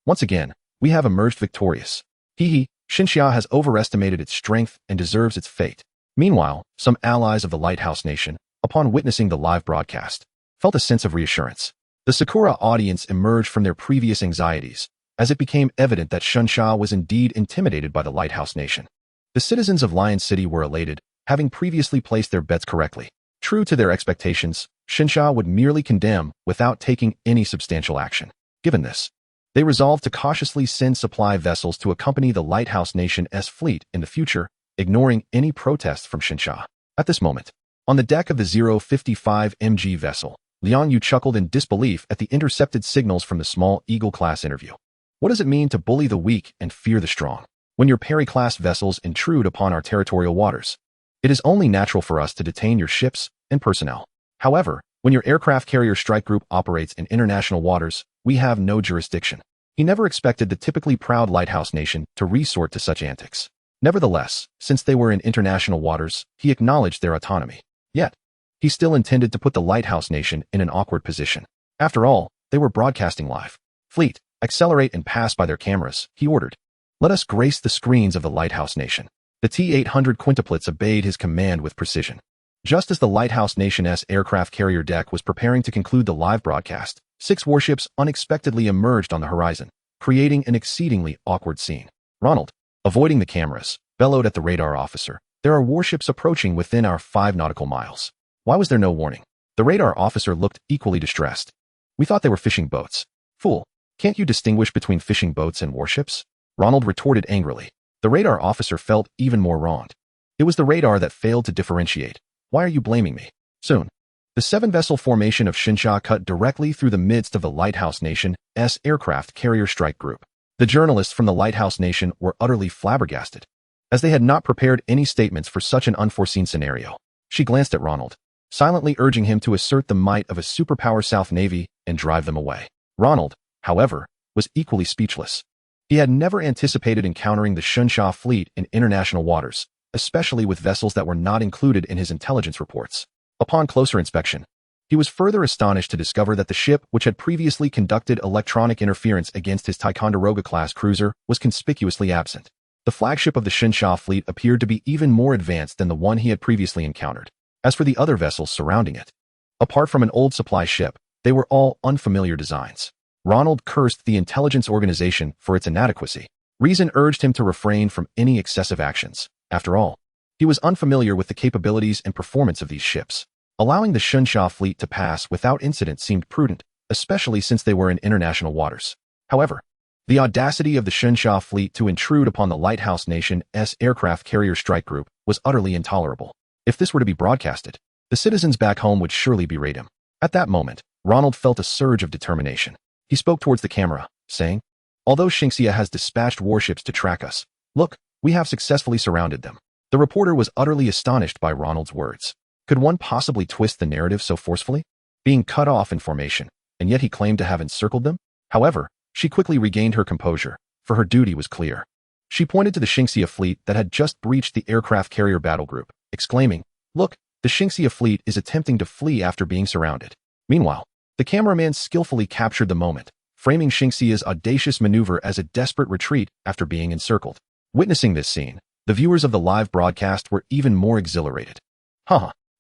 Speaker 1: Once again, we have emerged victorious. Hee hee. Xinxia has overestimated its strength and deserves its fate. Meanwhile, some allies of the Lighthouse Nation, upon witnessing the live broadcast, felt a sense of reassurance. The Sakura audience emerged from their previous anxieties, as it became evident that Xinxia was indeed intimidated by the Lighthouse Nation. The citizens of Lion City were elated, having previously placed their bets correctly. True to their expectations, Xinxia would merely condemn without taking any substantial action. Given this, they resolved to cautiously send supply vessels to accompany the Lighthouse Nation's fleet in the future, ignoring any protests from Xinxia. At this moment, on the deck of the 055 MG vessel, Liang Yu chuckled in disbelief at the intercepted signals from the small Eagle-class interview. What does it mean to bully the weak and fear the strong? When your Perry-class vessels intrude upon our territorial waters, it is only natural for us to detain your ships and personnel. However, when your aircraft carrier strike group operates in international waters, we have no jurisdiction. He never expected the typically proud Lighthouse Nation to resort to such antics. Nevertheless, since they were in international waters, he acknowledged their autonomy. Yet, he still intended to put the Lighthouse Nation in an awkward position. After all, they were broadcasting live. "Fleet, accelerate and pass by their cameras," he ordered. "Let us grace the screens of the Lighthouse Nation." The T-800 quintuplets obeyed his command with precision. Just as the Lighthouse Nation's aircraft carrier deck was preparing to conclude the live broadcast, 6 warships unexpectedly emerged on the horizon, creating an exceedingly awkward scene. Ronald, avoiding the cameras, bellowed at the radar officer, "There are warships approaching within our 5 nautical miles. Why was there no warning?" The radar officer looked equally distressed. "We thought they were fishing boats." "Fool, can't you distinguish between fishing boats and warships?" Ronald retorted angrily. The radar officer felt even more wronged. It was the radar that failed to differentiate. "Why are you blaming me?" Soon, the 7-vessel formation of Xinxia cut directly through the midst of the Lighthouse Nation's aircraft carrier strike group. The journalists from the Lighthouse Nation were utterly flabbergasted, as they had not prepared any statements for such an unforeseen scenario. She glanced at Ronald, silently urging him to assert the might of a superpower South Navy and drive them away. Ronald, however, was equally speechless. He had never anticipated encountering the Xinxia fleet in international waters, especially with vessels that were not included in his intelligence reports. Upon closer inspection, he was further astonished to discover that the ship which had previously conducted electronic interference against his Ticonderoga-class cruiser was conspicuously absent. The flagship of the Xinxia fleet appeared to be even more advanced than the one he had previously encountered. As for the other vessels surrounding it, apart from an old supply ship, they were all unfamiliar designs. Ronald cursed the intelligence organization for its inadequacy. Reason urged him to refrain from any excessive actions. After all, he was unfamiliar with the capabilities and performance of these ships. Allowing the Xinxia fleet to pass without incident seemed prudent, especially since they were in international waters. However, the audacity of the Xinxia fleet to intrude upon the Lighthouse Nation's aircraft carrier strike group was utterly intolerable. If this were to be broadcasted, the citizens back home would surely berate him. At that moment, Ronald felt a surge of determination. He spoke towards the camera, saying, "Although Xingxia has dispatched warships to track us, look, we have successfully surrounded them." The reporter was utterly astonished by Ronald's words. Could one possibly twist the narrative so forcefully? Being cut off in formation, and yet he claimed to have encircled them? However, she quickly regained her composure, for her duty was clear. She pointed to the Xingxia fleet that had just breached the aircraft carrier battle group, exclaiming, "Look, the Xingxia fleet is attempting to flee after being surrounded." Meanwhile, the cameraman skillfully captured the moment, framing Xingxia's audacious maneuver as a desperate retreat after being encircled. Witnessing this scene, the viewers of the live broadcast were even more exhilarated.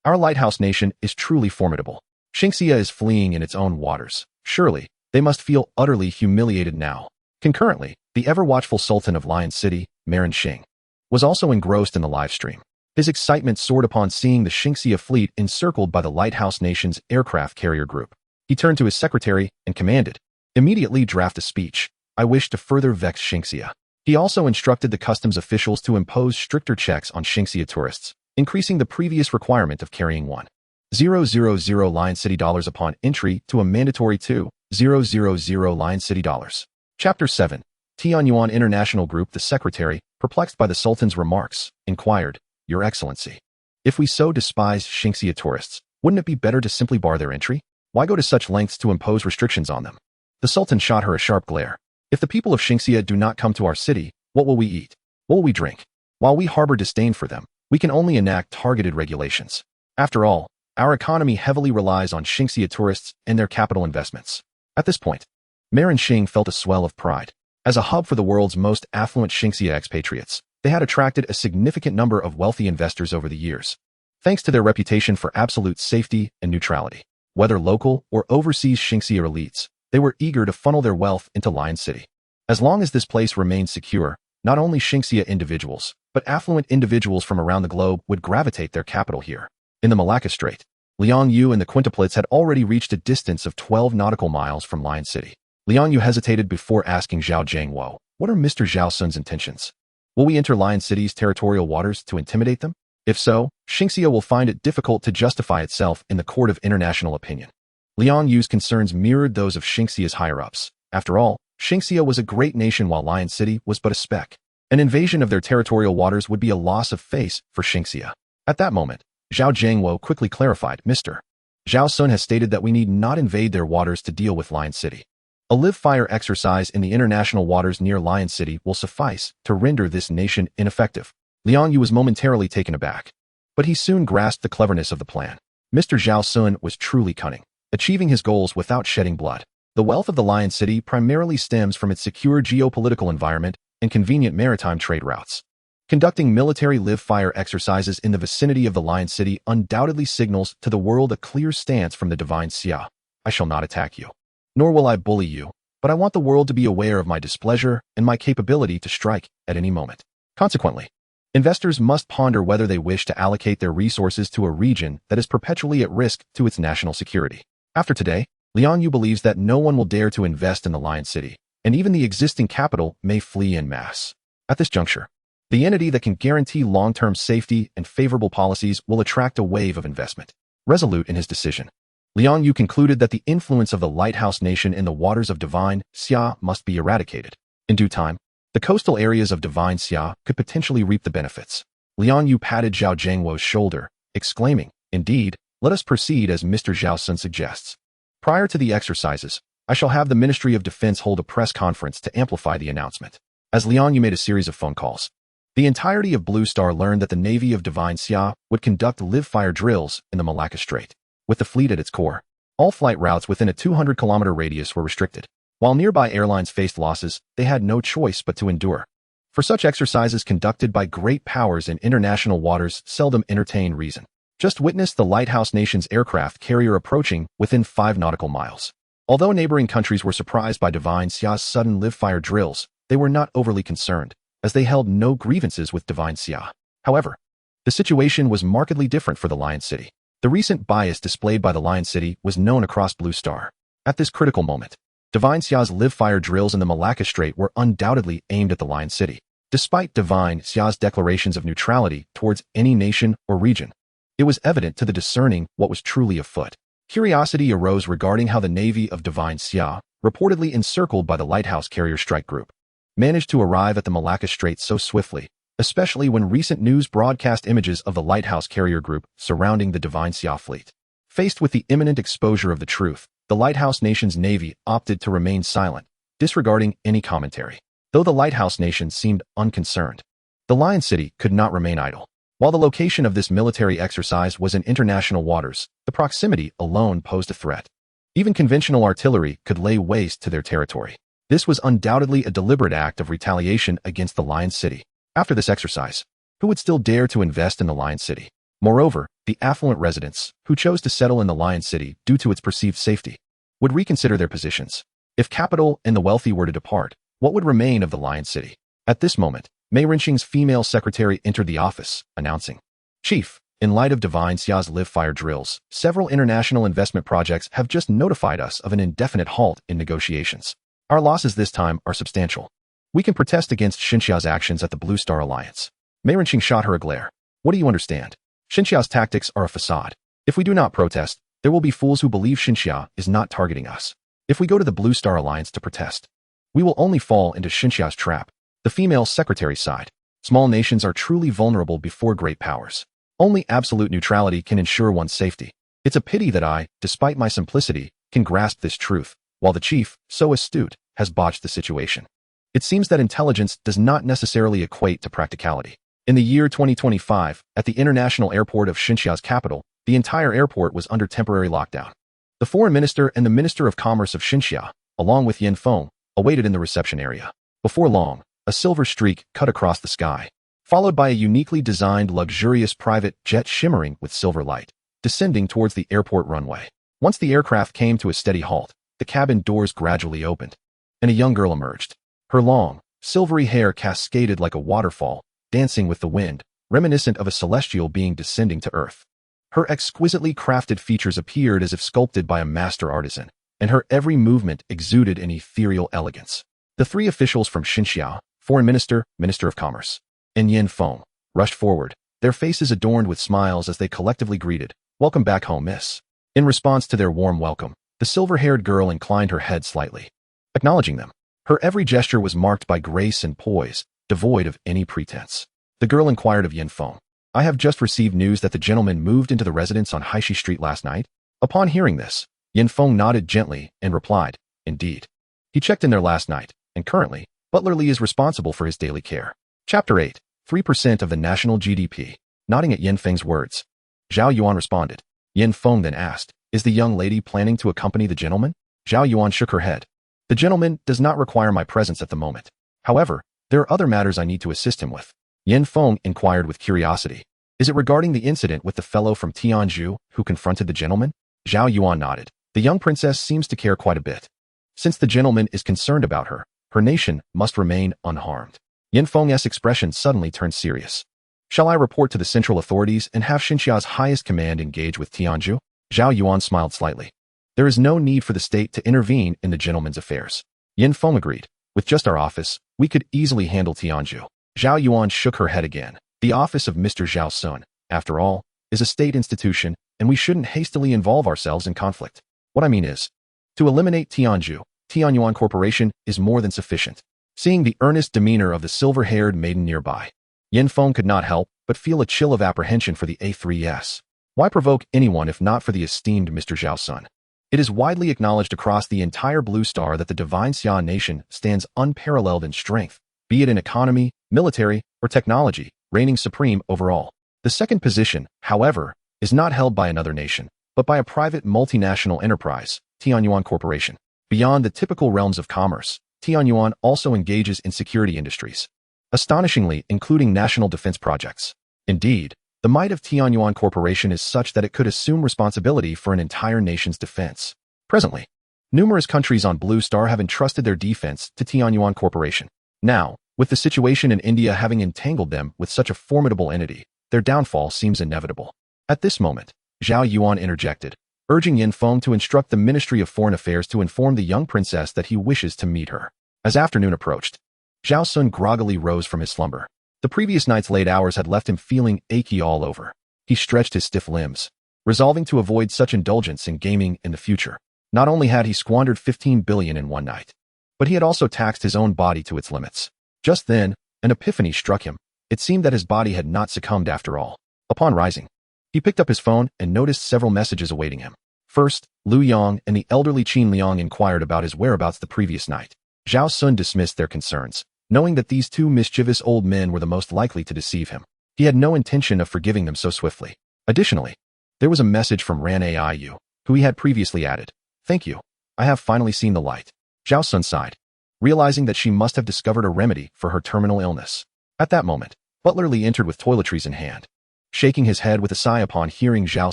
Speaker 1: Our lighthouse nation is truly formidable. Xingxia is fleeing in its own waters. Surely, they must feel utterly humiliated now. Concurrently, the ever-watchful Sultan of Lion City, Marin Xing, was also engrossed in the live stream. His excitement soared upon seeing the Xingxia fleet encircled by the lighthouse nation's aircraft carrier group. He turned to his secretary and commanded, "Immediately draft a speech. I wish to further vex Xingxia." He also instructed the customs officials to impose stricter checks on Xingxia tourists, increasing the previous requirement of carrying 1,000 Lion City dollars upon entry to a mandatory 2,000 Lion City dollars. Chapter 7. Tianyuan International Group. The secretary, perplexed by the Sultan's remarks, inquired, "Your Excellency, if we so despise Xingxia tourists, wouldn't it be better to simply bar their entry? Why go to such lengths to impose restrictions on them?" The Sultan shot her a sharp glare. "If the people of Xingxia do not come to our city, what will we eat? What will we drink? While we harbor disdain for them, we can only enact targeted regulations. After all, our economy heavily relies on Xingxia tourists and their capital investments." At this point, Marin Xing felt a swell of pride. As a hub for the world's most affluent Xingxia expatriates, they had attracted a significant number of wealthy investors over the years. Thanks to their reputation for absolute safety and neutrality, whether local or overseas Xingxia elites, they were eager to funnel their wealth into Lion City. As long as this place remained secure, not only Xingxia individuals, but affluent individuals from around the globe would gravitate their capital here. In the Malacca Strait, Liang Yu and the quintuplets had already reached a distance of 12 nautical miles from Lion City. Liang Yu hesitated before asking Zhao Jiangwo, "What are Mr. Zhao Xun's intentions? Will we enter Lion City's territorial waters to intimidate them? If so, Xingxia will find it difficult to justify itself in the court of international opinion." Liang Yu's concerns mirrored those of Xingxia's higher-ups. After all, Xingxia was a great nation while Lion City was but a speck. An invasion of their territorial waters would be a loss of face for Xingxia. At that moment, Zhao Jiangwo quickly clarified, "Mr. Zhao Xun has stated that we need not invade their waters to deal with Lion City. A live-fire exercise in the international waters near Lion City will suffice to render this nation ineffective." Liang Yu was momentarily taken aback, but he soon grasped the cleverness of the plan. Mr. Zhao Xun was truly cunning, achieving his goals without shedding blood. The wealth of the Lion City primarily stems from its secure geopolitical environment and convenient maritime trade routes. Conducting military live-fire exercises in the vicinity of the Lion City undoubtedly signals to the world a clear stance from the divine Xia. "I shall not attack you, nor will I bully you, but I want the world to be aware of my displeasure and my capability to strike at any moment." Consequently, investors must ponder whether they wish to allocate their resources to a region that is perpetually at risk to its national security. After today, Liang Yu believes that no one will dare to invest in the Lion City, and even the existing capital may flee en masse. At this juncture, the entity that can guarantee long-term safety and favorable policies will attract a wave of investment. Resolute in his decision, Liang Yu concluded that the influence of the lighthouse nation in the waters of divine Xia must be eradicated. In due time, the coastal areas of divine Xia could potentially reap the benefits. Liang Yu patted Zhao Jiangwo's shoulder, exclaiming, "Indeed, let us proceed as Mr. Zhao Xun suggests. Prior to the exercises, I shall have the Ministry of Defense hold a press conference to amplify the announcement." As Liang Yu made a series of phone calls, the entirety of Blue Star learned that the Navy of Divine Xia would conduct live-fire drills in the Malacca Strait. With the fleet at its core, all flight routes within a 200-kilometer radius were restricted. While nearby airlines faced losses, they had no choice but to endure. For such exercises conducted by great powers in international waters seldom entertain reason. Just witness the lighthouse nation's aircraft carrier approaching within 5 nautical miles. Although neighboring countries were surprised by Divine Xia's sudden live-fire drills, they were not overly concerned, as they held no grievances with Divine Xia. However, the situation was markedly different for the Lion City. The recent bias displayed by the Lion City was known across Blue Star. At this critical moment, Divine Xia's live-fire drills in the Malacca Strait were undoubtedly aimed at the Lion City. Despite Divine Xia's declarations of neutrality towards any nation or region, it was evident to the discerning what was truly afoot. Curiosity arose regarding how the navy of Divine Xia, reportedly encircled by the lighthouse carrier strike group, managed to arrive at the Malacca Strait so swiftly, especially when recent news broadcast images of the lighthouse carrier group surrounding the Divine Xia fleet. Faced with the imminent exposure of the truth, the lighthouse nation's navy opted to remain silent, disregarding any commentary. Though the lighthouse nation seemed unconcerned, the Lion City could not remain idle. While the location of this military exercise was in international waters, the proximity alone posed a threat. Even conventional artillery could lay waste to their territory. This was undoubtedly a deliberate act of retaliation against the Lion City. After this exercise, who would still dare to invest in the Lion City? Moreover, the affluent residents, who chose to settle in the Lion City due to its perceived safety, would reconsider their positions. If capital and the wealthy were to depart, what would remain of the Lion City? At this moment, Mei Renqing's female secretary entered the office, announcing, "Chief, in light of Divine Xia's live-fire drills, several international investment projects have just notified us of an indefinite halt in negotiations. Our losses this time are substantial. We can protest against Xinxia's actions at the Blue Star Alliance." Mei Renqing shot her a glare. "What do you understand? Xinxia's tactics are a facade. If we do not protest, there will be fools who believe Xinxia is not targeting us. If we go to the Blue Star Alliance to protest, we will only fall into Xinxia's trap." The female secretary sighed. "Small nations are truly vulnerable before great powers. Only absolute neutrality can ensure one's safety. It's a pity that I, despite my simplicity, can grasp this truth, while the chief, so astute, has botched the situation. It seems that intelligence does not necessarily equate to practicality." In the year 2025, at the international airport of Xinxia's capital, the entire airport was under temporary lockdown. The foreign minister and the minister of commerce of Xinxia, along with Yin Feng, awaited in the reception area. Before long, a silver streak cut across the sky, followed by a uniquely designed luxurious private jet shimmering with silver light, descending towards the airport runway. Once the aircraft came to a steady halt, the cabin doors gradually opened, and a young girl emerged. Her long, silvery hair cascaded like a waterfall, dancing with the wind, reminiscent of a celestial being descending to earth. Her exquisitely crafted features appeared as if sculpted by a master artisan, and her every movement exuded an ethereal elegance. The three officials from Xinxia, Foreign Minister, Minister of Commerce, and Yin Feng, rushed forward, their faces adorned with smiles as they collectively greeted, "Welcome back home, miss." In response to their warm welcome, the silver-haired girl inclined her head slightly, acknowledging them. Her every gesture was marked by grace and poise, devoid of any pretense. The girl inquired of Yin Feng, "I have just received news that the gentleman moved into the residence on Haishi Street last night." Upon hearing this, Yin Feng nodded gently and replied, "Indeed. He checked in there last night, and currently, Butler Lee is responsible for his daily care." Chapter 8, 3% of the national GDP. Nodding at Yin Feng's words, Zhao Yuan responded. Yin Feng then asked, "Is the young lady planning to accompany the gentleman?" Zhao Yuan shook her head. "The gentleman does not require my presence at the moment. However, there are other matters I need to assist him with." Yin Feng inquired with curiosity, "Is it regarding the incident with the fellow from Tianzhu who confronted the gentleman?" Zhao Yuan nodded. "The young princess seems to care quite a bit. Since the gentleman is concerned about her, her nation must remain unharmed." Yin Feng's expression suddenly turned serious. "Shall I report to the central authorities and have Xinxia's highest command engage with Tianzhu?" Zhao Yuan smiled slightly. "There is no need for the state to intervene in the gentleman's affairs." Yin Feng agreed. "With just our office, we could easily handle Tianzhu." Zhao Yuan shook her head again. "The office of Mr. Zhao Xun, after all, is a state institution, and we shouldn't hastily involve ourselves in conflict. What I mean is, to eliminate Tianzhu, Tianyuan Corporation is more than sufficient." Seeing the earnest demeanor of the silver-haired maiden nearby, Yin Feng could not help but feel a chill of apprehension for the A3S. Why provoke anyone if not for the esteemed Mr. Zhao Xun? It is widely acknowledged across the entire Blue Star that the Divine Xia nation stands unparalleled in strength, be it in economy, military, or technology, reigning supreme overall. The second position, however, is not held by another nation, but by a private multinational enterprise, Tianyuan Corporation. Beyond the typical realms of commerce, Tianyuan also engages in security industries, astonishingly including national defense projects. Indeed, the might of Tianyuan Corporation is such that it could assume responsibility for an entire nation's defense. Presently, numerous countries on Blue Star have entrusted their defense to Tianyuan Corporation. Now, with the situation in India having entangled them with such a formidable entity, their downfall seems inevitable. At this moment, Zhao Yuan interjected, urging Yin Feng to instruct the Ministry of Foreign Affairs to inform the young princess that he wishes to meet her. As afternoon approached, Zhao Xun groggily rose from his slumber. The previous night's late hours had left him feeling achy all over. He stretched his stiff limbs, resolving to avoid such indulgence in gaming in the future. Not only had he squandered 15 billion in one night, but he had also taxed his own body to its limits. Just then, an epiphany struck him. It seemed that his body had not succumbed after all. Upon rising, he picked up his phone and noticed several messages awaiting him. First, Liu Yang and the elderly Qin Liang inquired about his whereabouts the previous night. Zhao Xun dismissed their concerns, knowing that these two mischievous old men were the most likely to deceive him. He had no intention of forgiving them so swiftly. Additionally, there was a message from Ran Aiyu, who he had previously added. Thank you. I have finally seen the light. Zhao Xun sighed, realizing that she must have discovered a remedy for her terminal illness. At that moment, Butler Li entered with toiletries in hand, shaking his head with a sigh upon hearing Zhao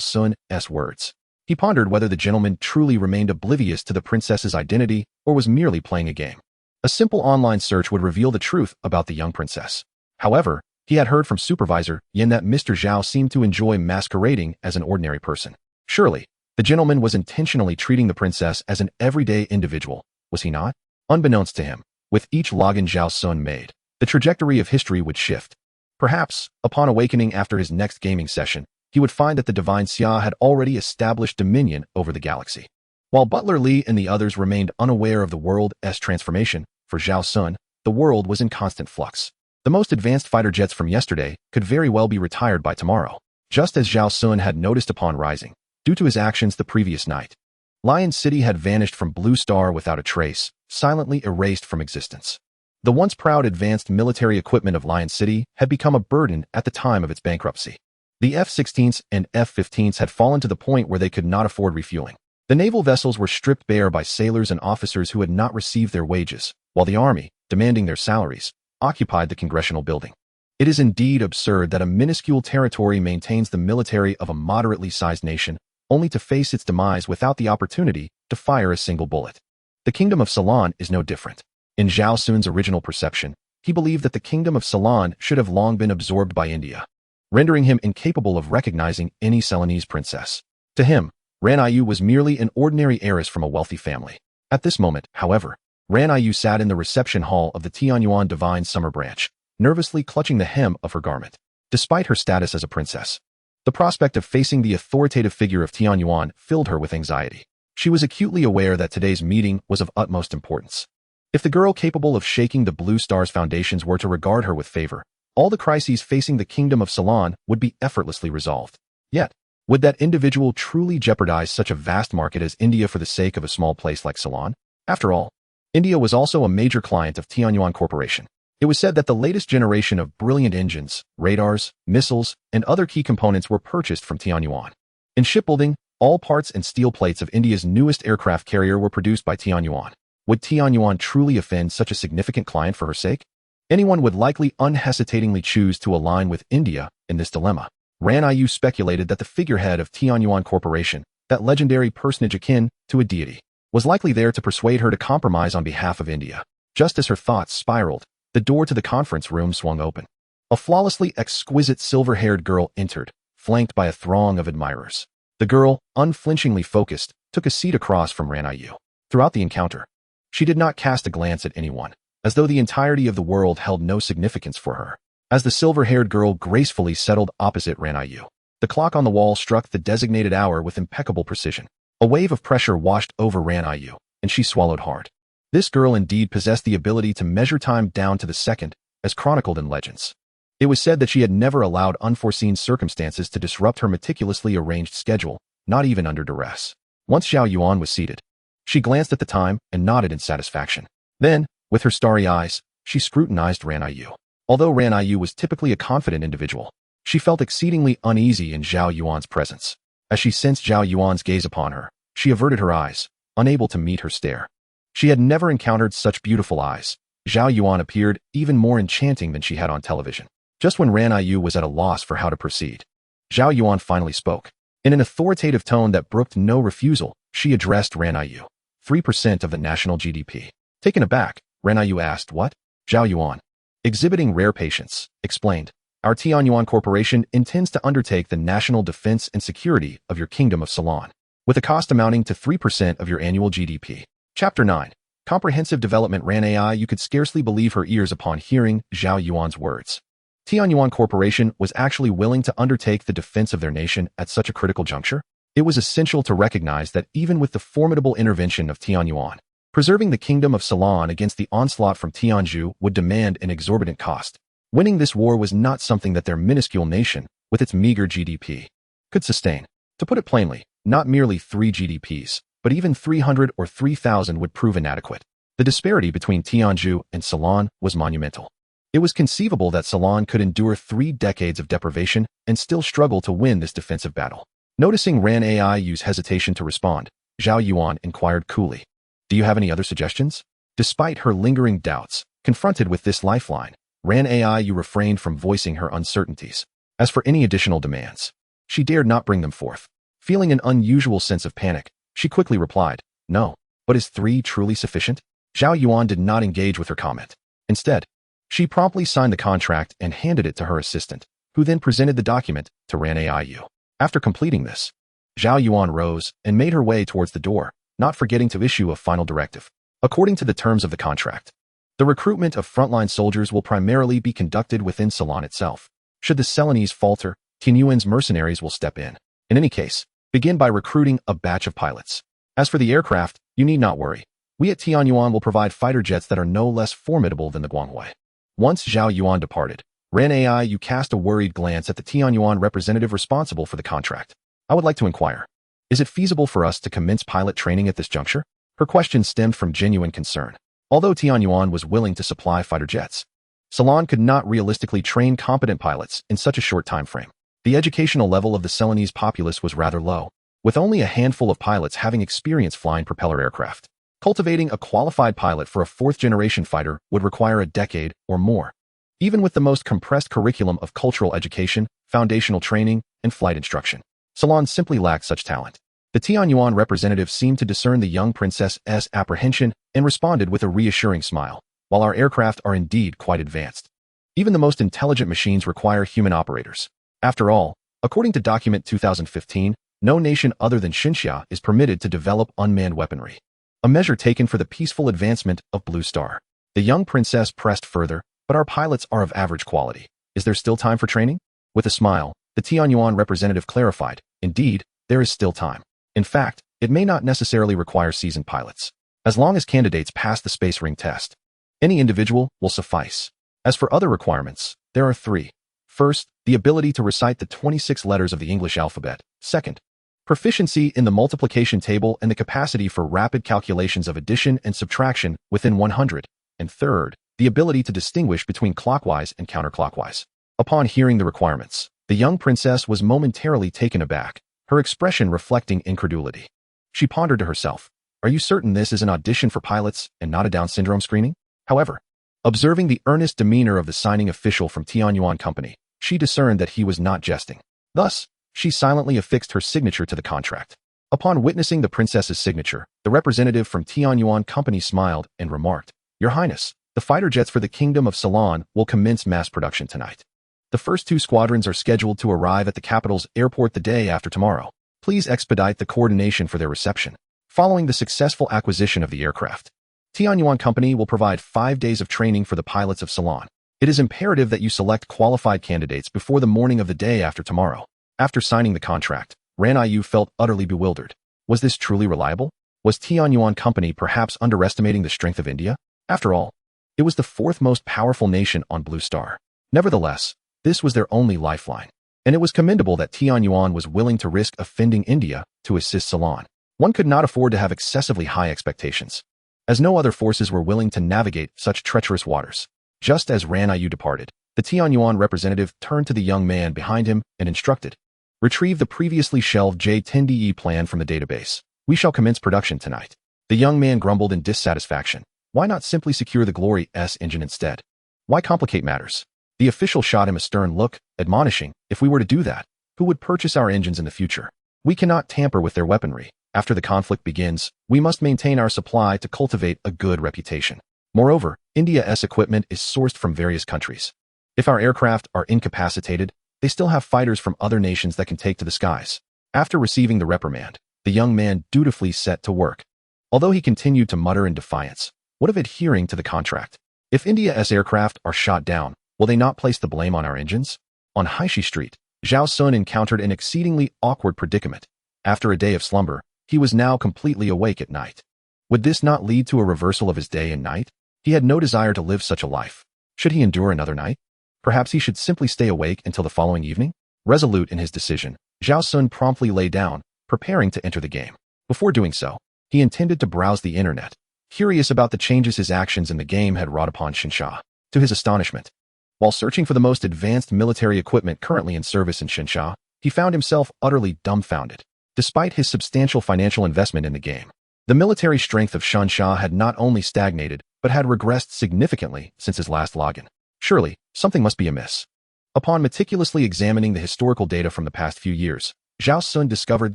Speaker 1: Xun's words. He pondered whether the gentleman truly remained oblivious to the princess's identity or was merely playing a game. A simple online search would reveal the truth about the young princess. However, he had heard from Supervisor Yin that Mr. Zhao seemed to enjoy masquerading as an ordinary person. Surely, the gentleman was intentionally treating the princess as an everyday individual, was he not? Unbeknownst to him, with each login Zhao Xun made, the trajectory of history would shift. Perhaps, upon awakening after his next gaming session, he would find that the Divine Xia had already established dominion over the galaxy. While Butler Li and the others remained unaware of the world's transformation, for Zhao Xun, the world was in constant flux. The most advanced fighter jets from yesterday could very well be retired by tomorrow, just as Zhao Xun had noticed upon rising, due to his actions the previous night. Lion City had vanished from Blue Star without a trace, silently erased from existence. The once proud advanced military equipment of Lion City had become a burden at the time of its bankruptcy. The F-16s and F-15s had fallen to the point where they could not afford refueling. The naval vessels were stripped bare by sailors and officers who had not received their wages, while the army, demanding their salaries, occupied the congressional building. It is indeed absurd that a minuscule territory maintains the military of a moderately sized nation, only to face its demise without the opportunity to fire a single bullet. The Kingdom of Ceylon is no different. In Zhao Xun's original perception, he believed that the Kingdom of Ceylon should have long been absorbed by India, rendering him incapable of recognizing any Ceylonese princess. To him, Ran Aiyu was merely an ordinary heiress from a wealthy family. At this moment, however, Ran Aiyu sat in the reception hall of the Tianyuan Divine Summer Branch, nervously clutching the hem of her garment. Despite her status as a princess, the prospect of facing the authoritative figure of Tianyuan filled her with anxiety. She was acutely aware that today's meeting was of utmost importance. If the girl capable of shaking the Blue Star's foundations were to regard her with favor, all the crises facing the Kingdom of Ceylon would be effortlessly resolved. Yet, would that individual truly jeopardize such a vast market as India for the sake of a small place like Ceylon? After all, India was also a major client of Tianyuan Corporation. It was said that the latest generation of brilliant engines, radars, missiles, and other key components were purchased from Tianyuan. In shipbuilding, all parts and steel plates of India's newest aircraft carrier were produced by Tianyuan. Would Tianyuan truly offend such a significant client for her sake? Anyone would likely unhesitatingly choose to align with India in this dilemma. Ran Aiyu speculated that the figurehead of Tianyuan Corporation, that legendary personage akin to a deity, was likely there to persuade her to compromise on behalf of India. Just as her thoughts spiraled, the door to the conference room swung open. A flawlessly exquisite silver-haired girl entered, flanked by a throng of admirers. The girl, unflinchingly focused, took a seat across from Ran Aiyu. Throughout the encounter, she did not cast a glance at anyone, as though the entirety of the world held no significance for her. As the silver-haired girl gracefully settled opposite Ran Aiyu, the clock on the wall struck the designated hour with impeccable precision. A wave of pressure washed over Ran Aiyu, and she swallowed hard. This girl indeed possessed the ability to measure time down to the second, as chronicled in legends. It was said that she had never allowed unforeseen circumstances to disrupt her meticulously arranged schedule, not even under duress. Once Zhao Yuan was seated, she glanced at the time and nodded in satisfaction. Then, with her starry eyes, she scrutinized Ran Aiyu. Although Ran Aiyu was typically a confident individual, she felt exceedingly uneasy in Zhao Yuan's presence. As she sensed Zhao Yuan's gaze upon her, she averted her eyes, unable to meet her stare. She had never encountered such beautiful eyes. Zhao Yuan appeared even more enchanting than she had on television. Just when Ran Aiyu was at a loss for how to proceed, Zhao Yuan finally spoke. In an authoritative tone that brooked no refusal, she addressed Ran Aiyu. 3% of the national GDP. Taken aback, Ran Aiyu asked, "What?" Zhao Yuan, exhibiting rare patience, explained, "Our Tianyuan Corporation intends to undertake the national defense and security of your Kingdom of Ceylon, with a cost amounting to 3% of your annual GDP. Chapter 9. Comprehensive Development. Ran Aiyu could scarcely believe her ears upon hearing Zhao Yuan's words. Tianyuan Corporation was actually willing to undertake the defense of their nation at such a critical juncture? It was essential to recognize that even with the formidable intervention of Tianyuan, preserving the kingdom of Ceylon against the onslaught from Tianzhu would demand an exorbitant cost. Winning this war was not something that their minuscule nation, with its meager GDP, could sustain. To put it plainly, not merely 3 GDPs, but even 300 or 3,000 would prove inadequate. The disparity between Tianzhu and Ceylon was monumental. It was conceivable that Ceylon could endure 3 decades of deprivation and still struggle to win this defensive battle. Noticing Ran AIU's hesitation to respond, Zhao Yuan inquired coolly, "Do you have any other suggestions?" Despite her lingering doubts, confronted with this lifeline, Ran AIU refrained from voicing her uncertainties. As for any additional demands, she dared not bring them forth. Feeling an unusual sense of panic, she quickly replied, "No, but is 3 truly sufficient?" Zhao Yuan did not engage with her comment. Instead, she promptly signed the contract and handed it to her assistant, who then presented the document to Ran AIU. After completing this, Zhao Yuan rose and made her way towards the door, not forgetting to issue a final directive. According to the terms of the contract, the recruitment of frontline soldiers will primarily be conducted within Ceylon itself. Should the Ceylonese falter, Tianyuan's mercenaries will step in. In any case, begin by recruiting a batch of pilots. As for the aircraft, you need not worry. We at Tianyuan will provide fighter jets that are no less formidable than the Guanghui. Once Zhao Yuan departed, Ran AIU cast a worried glance at the Tianyuan representative responsible for the contract. "I would like to inquire, is it feasible for us to commence pilot training at this juncture?" Her question stemmed from genuine concern. Although Tianyuan was willing to supply fighter jets, Ceylon could not realistically train competent pilots in such a short time frame. The educational level of the Ceylonese populace was rather low, with only a handful of pilots having experience flying propeller aircraft. Cultivating a qualified pilot for a 4th-generation fighter would require a decade or more. Even with the most compressed curriculum of cultural education, foundational training, and flight instruction, Ceylon simply lacked such talent. The Tianyuan representative seemed to discern the young princess's apprehension and responded with a reassuring smile. "While our aircraft are indeed quite advanced, even the most intelligent machines require human operators. After all, according to document 2015, no nation other than Xinxia is permitted to develop unmanned weaponry. A measure taken for the peaceful advancement of Blue Star." The young princess pressed further, "But our pilots are of average quality. Is there still time for training?" With a smile, the Tianyuan representative clarified, "Indeed, there is still time. In fact, it may not necessarily require seasoned pilots. As long as candidates pass the space ring test, any individual will suffice. As for other requirements, there are 3. First, the ability to recite the 26 letters of the English alphabet. Second, proficiency in the multiplication table and the capacity for rapid calculations of addition and subtraction within 100. And third, the ability to distinguish between clockwise and counterclockwise." Upon hearing the requirements, the young princess was momentarily taken aback, her expression reflecting incredulity. She pondered to herself, "Are you certain this is an audition for pilots and not a Down syndrome screening?" However, observing the earnest demeanor of the signing official from Tianyuan Company, she discerned that he was not jesting. Thus, she silently affixed her signature to the contract. Upon witnessing the princess's signature, the representative from Tianyuan Company smiled and remarked, "Your Highness, the fighter jets for the Kingdom of Ceylon will commence mass production tonight. The first 2 squadrons are scheduled to arrive at the capital's airport the day after tomorrow. Please expedite the coordination for their reception." Following the successful acquisition of the aircraft, Tianyuan Company will provide 5 days of training for the pilots of Ceylon. It is imperative that you select qualified candidates before the morning of the day after tomorrow. After signing the contract, Ran Yu felt utterly bewildered. Was this truly reliable? Was Tianyuan Company perhaps underestimating the strength of India? After all, it was the 4th most powerful nation on Blue Star. Nevertheless, this was their only lifeline, and it was commendable that Tianyuan was willing to risk offending India to assist Ceylon. One could not afford to have excessively high expectations, as no other forces were willing to navigate such treacherous waters. Just as Ran Yu departed, the Tianyuan representative turned to the young man behind him and instructed, "Retrieve the previously shelved J-10DE plan from the database. We shall commence production tonight." The young man grumbled in dissatisfaction. Why not simply secure the Glory S engine instead? Why complicate matters? The official shot him a stern look, admonishing, "If we were to do that, who would purchase our engines in the future? We cannot tamper with their weaponry. After the conflict begins, we must maintain our supply to cultivate a good reputation. Moreover, India's equipment is sourced from various countries. If our aircraft are incapacitated, they still have fighters from other nations that can take to the skies." After receiving the reprimand, the young man dutifully set to work. Although he continued to mutter in defiance, what of adhering to the contract? If India's aircraft are shot down, Will they not place the blame on our engines? On Haishi Street, Zhao Xun encountered an exceedingly awkward predicament. After a day of slumber, he was now completely awake at night. Would this not lead to a reversal of his day and night? He had no desire to live such a life. Should he endure another night? Perhaps he should simply stay awake until the following evening? Resolute in his decision, Zhao Xun promptly lay down, preparing to enter the game. Before doing so, he intended to browse the internet, curious about the changes his actions in the game had wrought upon Xinsha. To his astonishment, while searching for the most advanced military equipment currently in service in Xinsha, he found himself utterly dumbfounded. Despite his substantial financial investment in the game, the military strength of Xinsha had not only stagnated, but had regressed significantly since his last login. Surely, something must be amiss. Upon meticulously examining the historical data from the past few years, Zhao Xun discovered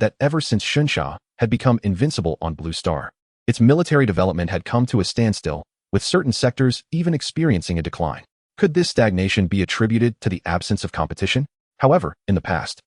Speaker 1: that ever since Xinsha had become invincible on Blue Star, its military development had come to a standstill, with certain sectors even experiencing a decline. Could this stagnation be attributed to the absence of competition? However, in the past,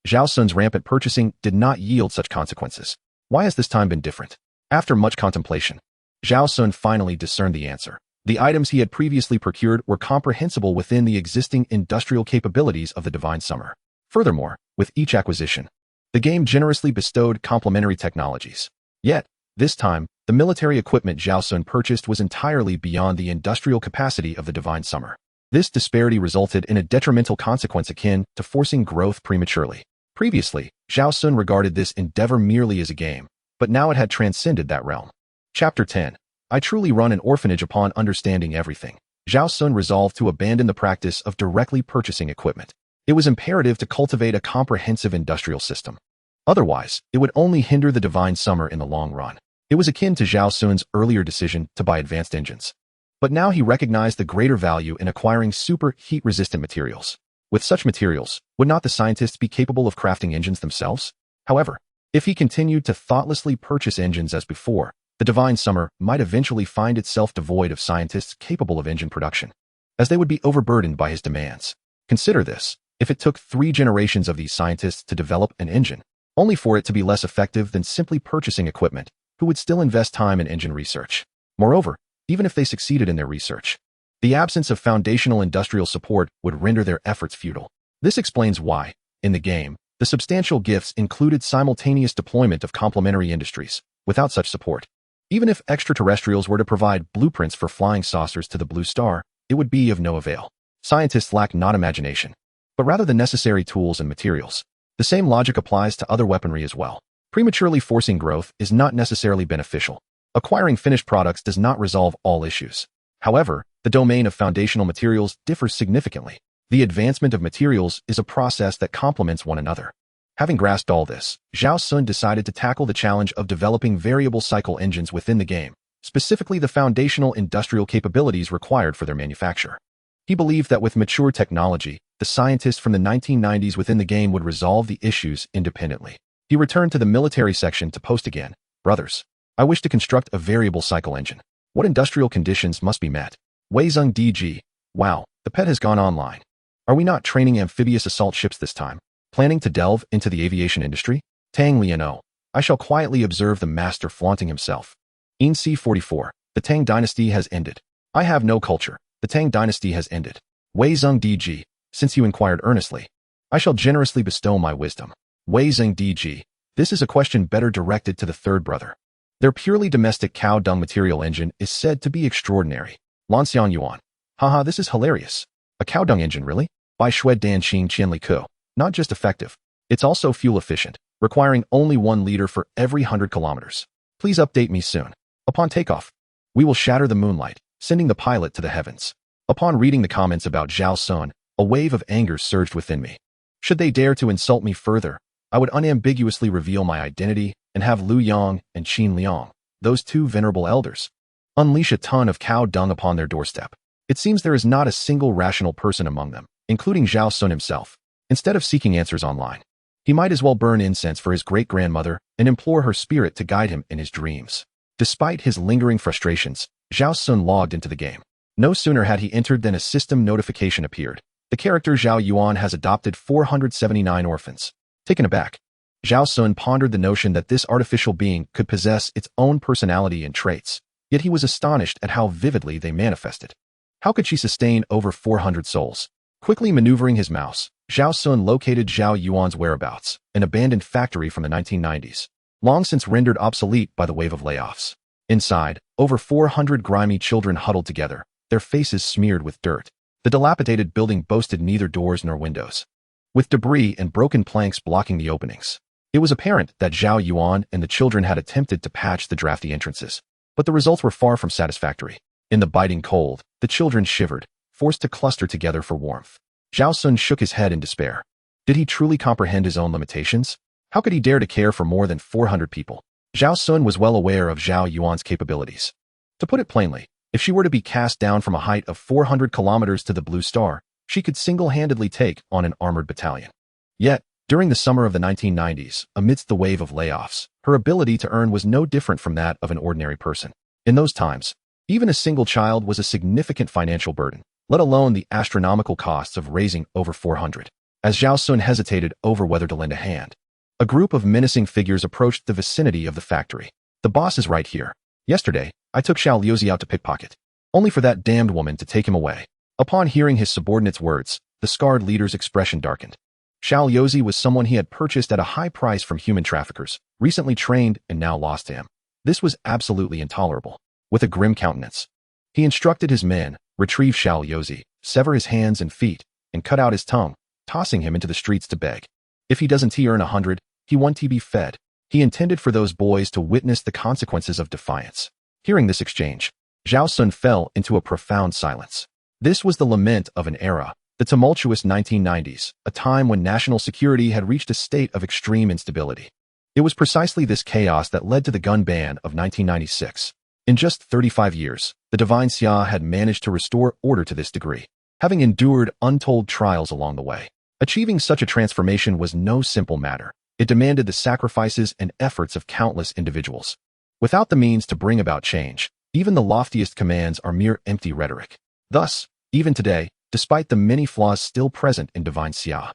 Speaker 1: Zhao Xun's rampant purchasing did not yield such consequences. Why has this time been different? After much contemplation, Zhao Xun finally discerned the answer. The items he had previously procured were comprehensible within the existing industrial capabilities of the Divine Summer. Furthermore, with each acquisition, the game generously bestowed complementary technologies. Yet, this time, the military equipment Zhao Xun purchased was entirely beyond the industrial capacity of the Divine Summer. This disparity resulted in a detrimental consequence akin to forcing growth prematurely. Previously, Zhao Xun regarded this endeavor merely as a game, but now it had transcended that realm. Chapter 10. I truly run an orphanage upon understanding everything. Zhao Xun resolved to abandon the practice of directly purchasing equipment. It was imperative to cultivate a comprehensive industrial system. Otherwise, it would only hinder the Divine Summer in the long run. It was akin to Zhao Xun's earlier decision to buy advanced engines. But now he recognized the greater value in acquiring super heat-resistant materials. With such materials, would not the scientists be capable of crafting engines themselves? However, if he continued to thoughtlessly purchase engines as before, the Divine Summer might eventually find itself devoid of scientists capable of engine production, as they would be overburdened by his demands. Consider this: if it took 3 generations of these scientists to develop an engine, only for it to be less effective than simply purchasing equipment, who would still invest time in engine research? Moreover, even if they succeeded in their research, the absence of foundational industrial support would render their efforts futile. This explains why, in the game, the substantial gifts included simultaneous deployment of complementary industries. Without such support, even if extraterrestrials were to provide blueprints for flying saucers to the Blue Star, it would be of no avail. Scientists lack not imagination, but rather the necessary tools and materials. The same logic applies to other weaponry as well. Prematurely forcing growth is not necessarily beneficial. Acquiring finished products does not resolve all issues. However, the domain of foundational materials differs significantly. The advancement of materials is a process that complements one another. Having grasped all this, Zhao Xun decided to tackle the challenge of developing variable cycle engines within the game, specifically the foundational industrial capabilities required for their manufacture. He believed that with mature technology, the scientists from the 1990s within the game would resolve the issues independently. He returned to the military section to post again. Brothers, I wish to construct a variable cycle engine. What industrial conditions must be met? Weizeng DG. Wow, the pet has gone online. Are we not training amphibious assault ships this time? Planning to delve into the aviation industry? Tang Liano. I shall quietly observe the master flaunting himself. C44. The Tang dynasty has ended. I have no culture. The Tang dynasty has ended. Weizeng DG. Since you inquired earnestly, I shall generously bestow my wisdom. Weizeng DG. This is a question better directed to the third brother. Their purely domestic cow dung material engine is said to be extraordinary. Lanxian Yuan. Haha, this is hilarious. A cow dung engine, really? By Shued Dan Qing Qianli Ku. Not just effective, it's also fuel efficient, requiring only 1 liter for every 100 kilometers. Please update me soon. Upon takeoff, we will shatter the moonlight, sending the pilot to the heavens. Upon reading the comments about Zhao Xun, a wave of anger surged within me. Should they dare to insult me further, I would unambiguously reveal my identity and have Lu Yang and Qin Liang, those 2 venerable elders, unleash a ton of cow dung upon their doorstep. It seems there is not a single rational person among them, including Zhao Xun himself. Instead of seeking answers online, he might as well burn incense for his great-grandmother and implore her spirit to guide him in his dreams. Despite his lingering frustrations, Zhao Xun logged into the game. No sooner had he entered than a system notification appeared. The character Zhao Yuan has adopted 479 orphans. Taken aback, Zhao Xun pondered the notion that this artificial being could possess its own personality and traits, yet he was astonished at how vividly they manifested. How could she sustain over 400 souls? Quickly maneuvering his mouse, Zhao Xun located Zhao Yuan's whereabouts, an abandoned factory from the 1990s, long since rendered obsolete by the wave of layoffs. Inside, over 400 grimy children huddled together, their faces smeared with dirt. The dilapidated building boasted neither doors nor windows, with debris and broken planks blocking the openings. It was apparent that Zhao Yuan and the children had attempted to patch the drafty entrances, but the results were far from satisfactory. In the biting cold, the children shivered, forced to cluster together for warmth. Zhao Xun shook his head in despair. Did he truly comprehend his own limitations? How could he dare to care for more than 400 people? Zhao Xun was well aware of Zhao Yuan's capabilities. To put it plainly, if she were to be cast down from a height of 400 kilometers to the Blue Star, she could single-handedly take on an armored battalion. Yet, during the summer of the 1990s, amidst the wave of layoffs, her ability to earn was no different from that of an ordinary person. In those times, even a single child was a significant financial burden, let alone the astronomical costs of raising over 400. As Zhao Xun hesitated over whether to lend a hand, a group of menacing figures approached the vicinity of the factory. The boss is right here. Yesterday, I took Xiao Liuzi out to pickpocket, only for that damned woman to take him away. Upon hearing his subordinate's words, the scarred leader's expression darkened. Xiao Liuzi was someone he had purchased at a high price from human traffickers, recently trained and now lost to him. This was absolutely intolerable. With a grim countenance, he instructed his men, retrieve Xiao Liuzi, sever his hands and feet, and cut out his tongue, tossing him into the streets to beg. If he doesn't earn 100, he wants to be fed. He intended for those boys to witness the consequences of defiance. Hearing this exchange, Zhao Xun fell into a profound silence. This was the lament of an era, the tumultuous 1990s, a time when national security had reached a state of extreme instability. It was precisely this chaos that led to the gun ban of 1996. In just 35 years, the Divine Xia had managed to restore order to this degree, having endured untold trials along the way. Achieving such a transformation was no simple matter. It demanded the sacrifices and efforts of countless individuals. Without the means to bring about change, even the loftiest commands are mere empty rhetoric. Thus, even today, despite the many flaws still present in Divine Xia,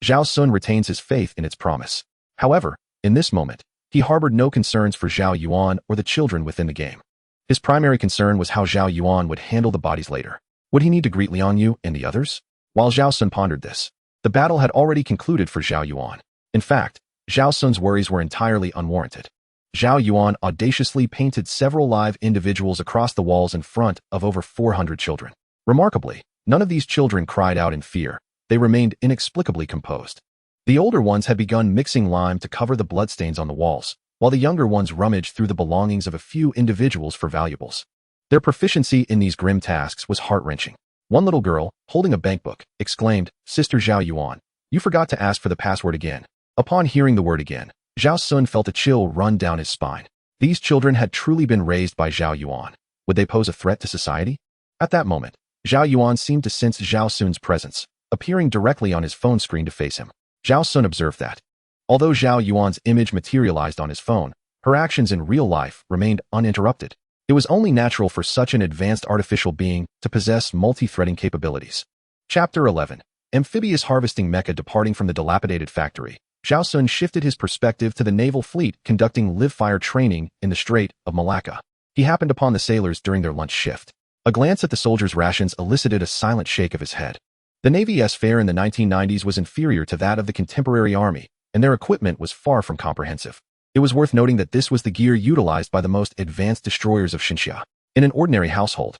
Speaker 1: Zhao Xun retains his faith in its promise. However, in this moment, he harbored no concerns for Zhao Yuan or the children within the game. His primary concern was how Zhao Yuan would handle the bodies later. Would he need to greet Liang Yu and the others? While Zhao Xun pondered this, the battle had already concluded for Zhao Yuan. In fact, Zhao Xun's worries were entirely unwarranted. Zhao Yuan audaciously painted several live individuals across the walls in front of over 400 children. Remarkably, none of these children cried out in fear. They remained inexplicably composed. The older ones had begun mixing lime to cover the bloodstains on the walls, while the younger ones rummaged through the belongings of a few individuals for valuables. Their proficiency in these grim tasks was heart-wrenching. One little girl, holding a bankbook, exclaimed, "Sister Zhao Yuan, you forgot to ask for the password again." Upon hearing the word again, Zhao Xun felt a chill run down his spine. These children had truly been raised by Zhao Yuan. Would they pose a threat to society? At that moment, Zhao Yuan seemed to sense Zhao Xun's presence, appearing directly on his phone screen to face him. Zhao Xun observed that, although Zhao Yuan's image materialized on his phone, her actions in real life remained uninterrupted. It was only natural for such an advanced artificial being to possess multi-threading capabilities. Chapter 11. Amphibious harvesting mecha. Departing from the dilapidated factory, Zhao Xun shifted his perspective to the naval fleet conducting live-fire training in the Strait of Malacca. He happened upon the sailors during their lunch shift. A glance at the soldiers' rations elicited a silent shake of his head. The Navy's fare in the 1990s was inferior to that of the contemporary army, and their equipment was far from comprehensive. It was worth noting that this was the gear utilized by the most advanced destroyers of Xinxia. In an ordinary household,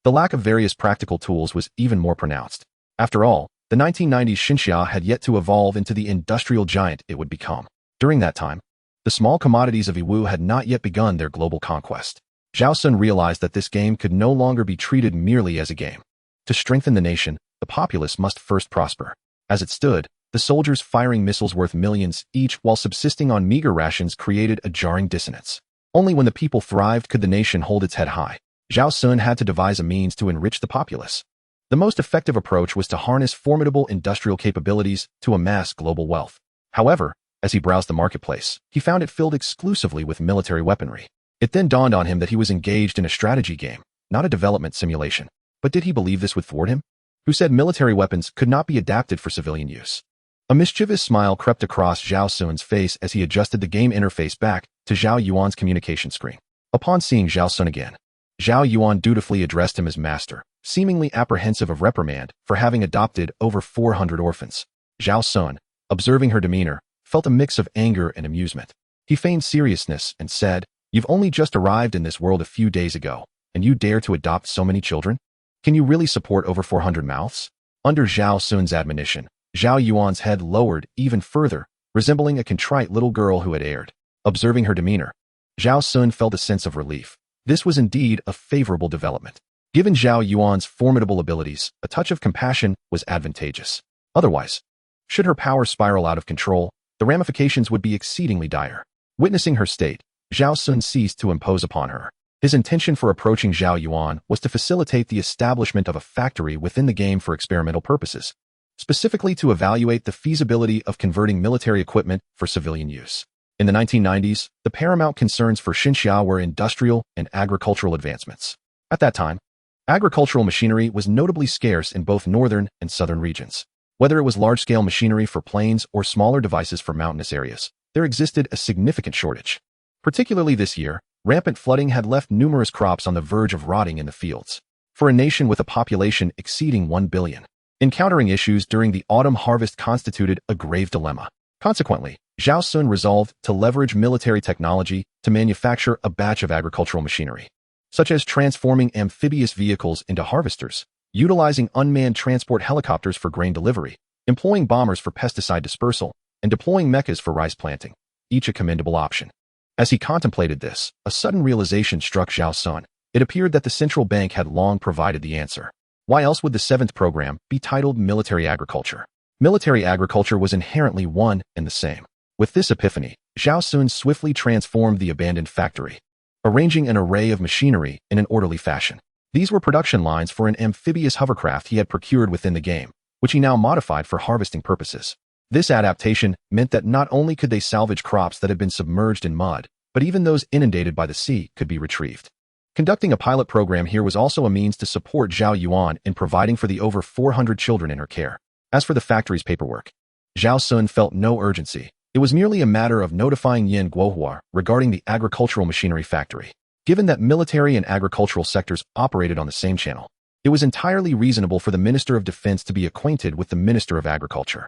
Speaker 1: the lack of various practical tools was even more pronounced. After all, the 1990s Xinxia had yet to evolve into the industrial giant it would become. During that time, the small commodities of Yiwu had not yet begun their global conquest. Zhao Xun realized that this game could no longer be treated merely as a game. To strengthen the nation, the populace must first prosper. As it stood, the soldiers firing missiles worth millions each while subsisting on meager rations created a jarring dissonance. Only when the people thrived could the nation hold its head high. Zhao Xun had to devise a means to enrich the populace. The most effective approach was to harness formidable industrial capabilities to amass global wealth. However, as he browsed the marketplace, he found it filled exclusively with military weaponry. It then dawned on him that he was engaged in a strategy game, not a development simulation. But did he believe this would thwart him? Who said military weapons could not be adapted for civilian use? A mischievous smile crept across Zhao Xun's face as he adjusted the game interface back to Zhao Yuan's communication screen. Upon seeing Zhao Xun again, Zhao Yuan dutifully addressed him as master, seemingly apprehensive of reprimand for having adopted over 400 orphans. Zhao Xun, observing her demeanor, felt a mix of anger and amusement. He feigned seriousness and said, "You've only just arrived in this world a few days ago, and you dare to adopt so many children? Can you really support over 400 mouths?" Under Zhao Xun's admonition, Zhao Yuan's head lowered even further, resembling a contrite little girl who had erred. Observing her demeanor, Zhao Xun felt a sense of relief. This was indeed a favorable development. Given Zhao Yuan's formidable abilities, a touch of compassion was advantageous. Otherwise, should her power spiral out of control, the ramifications would be exceedingly dire. Witnessing her state, Zhao Xun ceased to impose upon her. His intention for approaching Zhao Yuan was to facilitate the establishment of a factory within the game for experimental purposes, specifically to evaluate the feasibility of converting military equipment for civilian use. In the 1990s, the paramount concerns for Xinxia were industrial and agricultural advancements. At that time, agricultural machinery was notably scarce in both northern and southern regions. Whether it was large-scale machinery for plains or smaller devices for mountainous areas, there existed a significant shortage. Particularly this year, rampant flooding had left numerous crops on the verge of rotting in the fields. For a nation with a population exceeding 1 billion, encountering issues during the autumn harvest constituted a grave dilemma. Consequently, Zhao Xun resolved to leverage military technology to manufacture a batch of agricultural machinery, such as transforming amphibious vehicles into harvesters, utilizing unmanned transport helicopters for grain delivery, employing bombers for pesticide dispersal, and deploying mechas for rice planting, each a commendable option. As he contemplated this, a sudden realization struck Zhao Xun. It appeared that the central bank had long provided the answer. Why else would the seventh program be titled military agriculture? Military agriculture was inherently one and the same. With this epiphany, Zhao Xun swiftly transformed the abandoned factory, arranging an array of machinery in an orderly fashion. These were production lines for an amphibious hovercraft he had procured within the game, which he now modified for harvesting purposes. This adaptation meant that not only could they salvage crops that had been submerged in mud, but even those inundated by the sea could be retrieved. Conducting a pilot program here was also a means to support Zhao Yuan in providing for the over 400 children in her care. As for the factory's paperwork, Zhao Xun felt no urgency. It was merely a matter of notifying Yin Guohua regarding the agricultural machinery factory. Given that military and agricultural sectors operated on the same channel, it was entirely reasonable for the Minister of Defense to be acquainted with the Minister of Agriculture.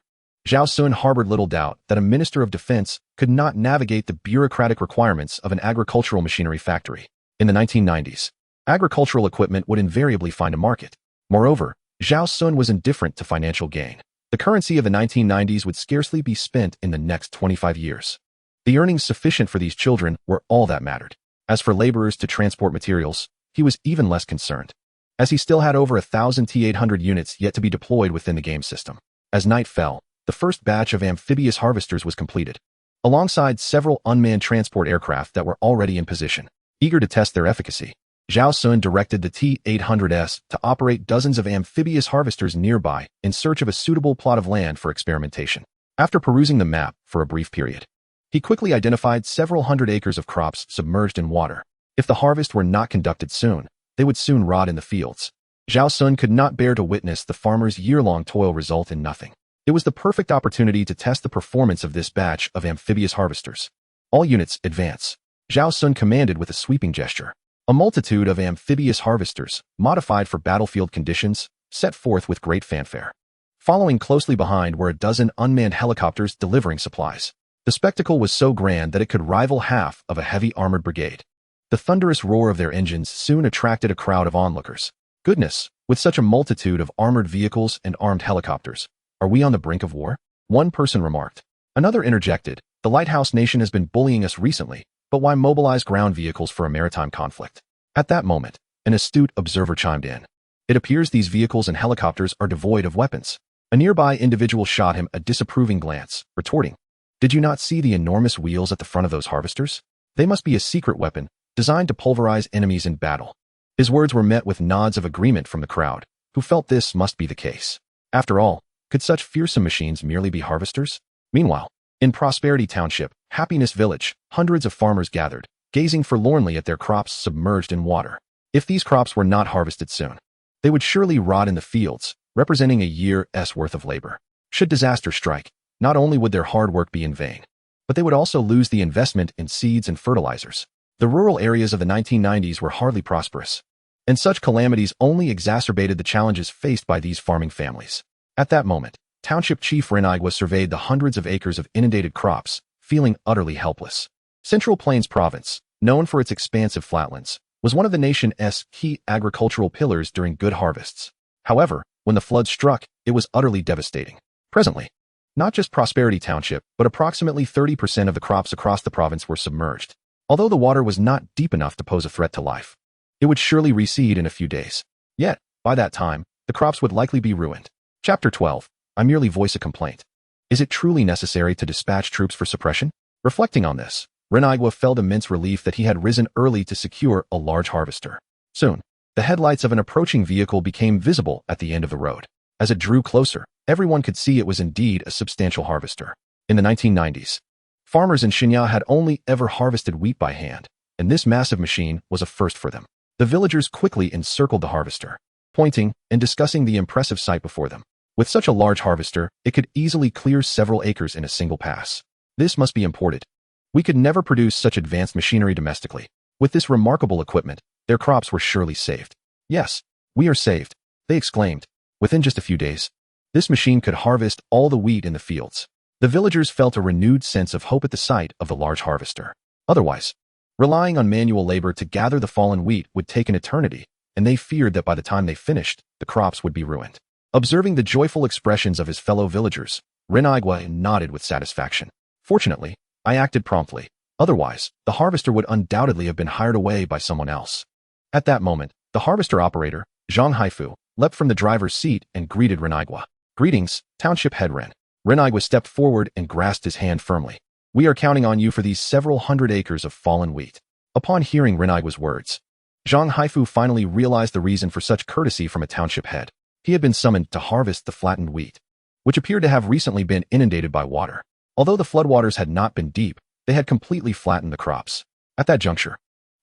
Speaker 1: Zhao Xun harbored little doubt that a Minister of Defense could not navigate the bureaucratic requirements of an agricultural machinery factory. In the 1990s, agricultural equipment would invariably find a market. Moreover, Zhao Xun was indifferent to financial gain. The currency of the 1990s would scarcely be spent in the next 25 years. The earnings sufficient for these children were all that mattered. As for laborers to transport materials, he was even less concerned, as he still had over 1,000 T-800 units yet to be deployed within the game system. As night fell, the first batch of amphibious harvesters was completed, alongside several unmanned transport aircraft that were already in position. Eager to test their efficacy, Zhao Xun directed the T-800S to operate dozens of amphibious harvesters nearby in search of a suitable plot of land for experimentation. After perusing the map for a brief period, he quickly identified several hundred acres of crops submerged in water. If the harvest were not conducted soon, they would soon rot in the fields. Zhao Xun could not bear to witness the farmers' year-long toil result in nothing. It was the perfect opportunity to test the performance of this batch of amphibious harvesters. All units, advance. Zhao Xun commanded with a sweeping gesture. A multitude of amphibious harvesters, modified for battlefield conditions, set forth with great fanfare. Following closely behind were a dozen unmanned helicopters delivering supplies. The spectacle was so grand that it could rival half of a heavy armored brigade. The thunderous roar of their engines soon attracted a crowd of onlookers. Goodness, with such a multitude of armored vehicles and armed helicopters, are we on the brink of war? One person remarked. Another interjected, the Lighthouse Nation has been bullying us recently, but why mobilize ground vehicles for a maritime conflict? At that moment, an astute observer chimed in. It appears these vehicles and helicopters are devoid of weapons. A nearby individual shot him a disapproving glance, retorting, "Did you not see the enormous wheels at the front of those harvesters? They must be a secret weapon, designed to pulverize enemies in battle." His words were met with nods of agreement from the crowd, who felt this must be the case. After all, could such fearsome machines merely be harvesters? Meanwhile, in Prosperity Township, Happiness Village, hundreds of farmers gathered, gazing forlornly at their crops submerged in water. If these crops were not harvested soon, they would surely rot in the fields, representing a year's worth of labor. Should disaster strike, not only would their hard work be in vain, but they would also lose the investment in seeds and fertilizers. The rural areas of the 1990s were hardly prosperous, and such calamities only exacerbated the challenges faced by these farming families. At that moment, Township Chief Renigua surveyed the hundreds of acres of inundated crops, feeling utterly helpless. Central Plains Province, known for its expansive flatlands, was one of the nation's key agricultural pillars during good harvests. However, when the flood struck, it was utterly devastating. Presently, not just Prosperity Township, but approximately 30% of the crops across the province were submerged. Although the water was not deep enough to pose a threat to life, it would surely recede in a few days. Yet, by that time, the crops would likely be ruined. Chapter 12. I merely voice a complaint. Is it truly necessary to dispatch troops for suppression? Reflecting on this, Renigua felt immense relief that he had risen early to secure a large harvester. Soon, the headlights of an approaching vehicle became visible at the end of the road. As it drew closer, everyone could see it was indeed a substantial harvester. In the 1990s, farmers in Shinya had only ever harvested wheat by hand, and this massive machine was a first for them. The villagers quickly encircled the harvester, pointing and discussing the impressive sight before them. With such a large harvester, it could easily clear several acres in a single pass. This must be imported. We could never produce such advanced machinery domestically. With this remarkable equipment, their crops were surely saved. Yes, we are saved, they exclaimed. Within just a few days, this machine could harvest all the wheat in the fields. The villagers felt a renewed sense of hope at the sight of the large harvester. Otherwise, relying on manual labor to gather the fallen wheat would take an eternity, and they feared that by the time they finished, the crops would be ruined. Observing the joyful expressions of his fellow villagers, Renigua nodded with satisfaction. Fortunately, I acted promptly. Otherwise, the harvester would undoubtedly have been hired away by someone else. At that moment, the harvester operator, Zhang Haifu, leapt from the driver's seat and greeted Renigua. Greetings, Township Head Ren. Renigua stepped forward and grasped his hand firmly. We are counting on you for these several hundred acres of fallen wheat. Upon hearing Renigua's words, Zhang Haifu finally realized the reason for such courtesy from a township head. He had been summoned to harvest the flattened wheat, which appeared to have recently been inundated by water. Although the floodwaters had not been deep, they had completely flattened the crops. At that juncture,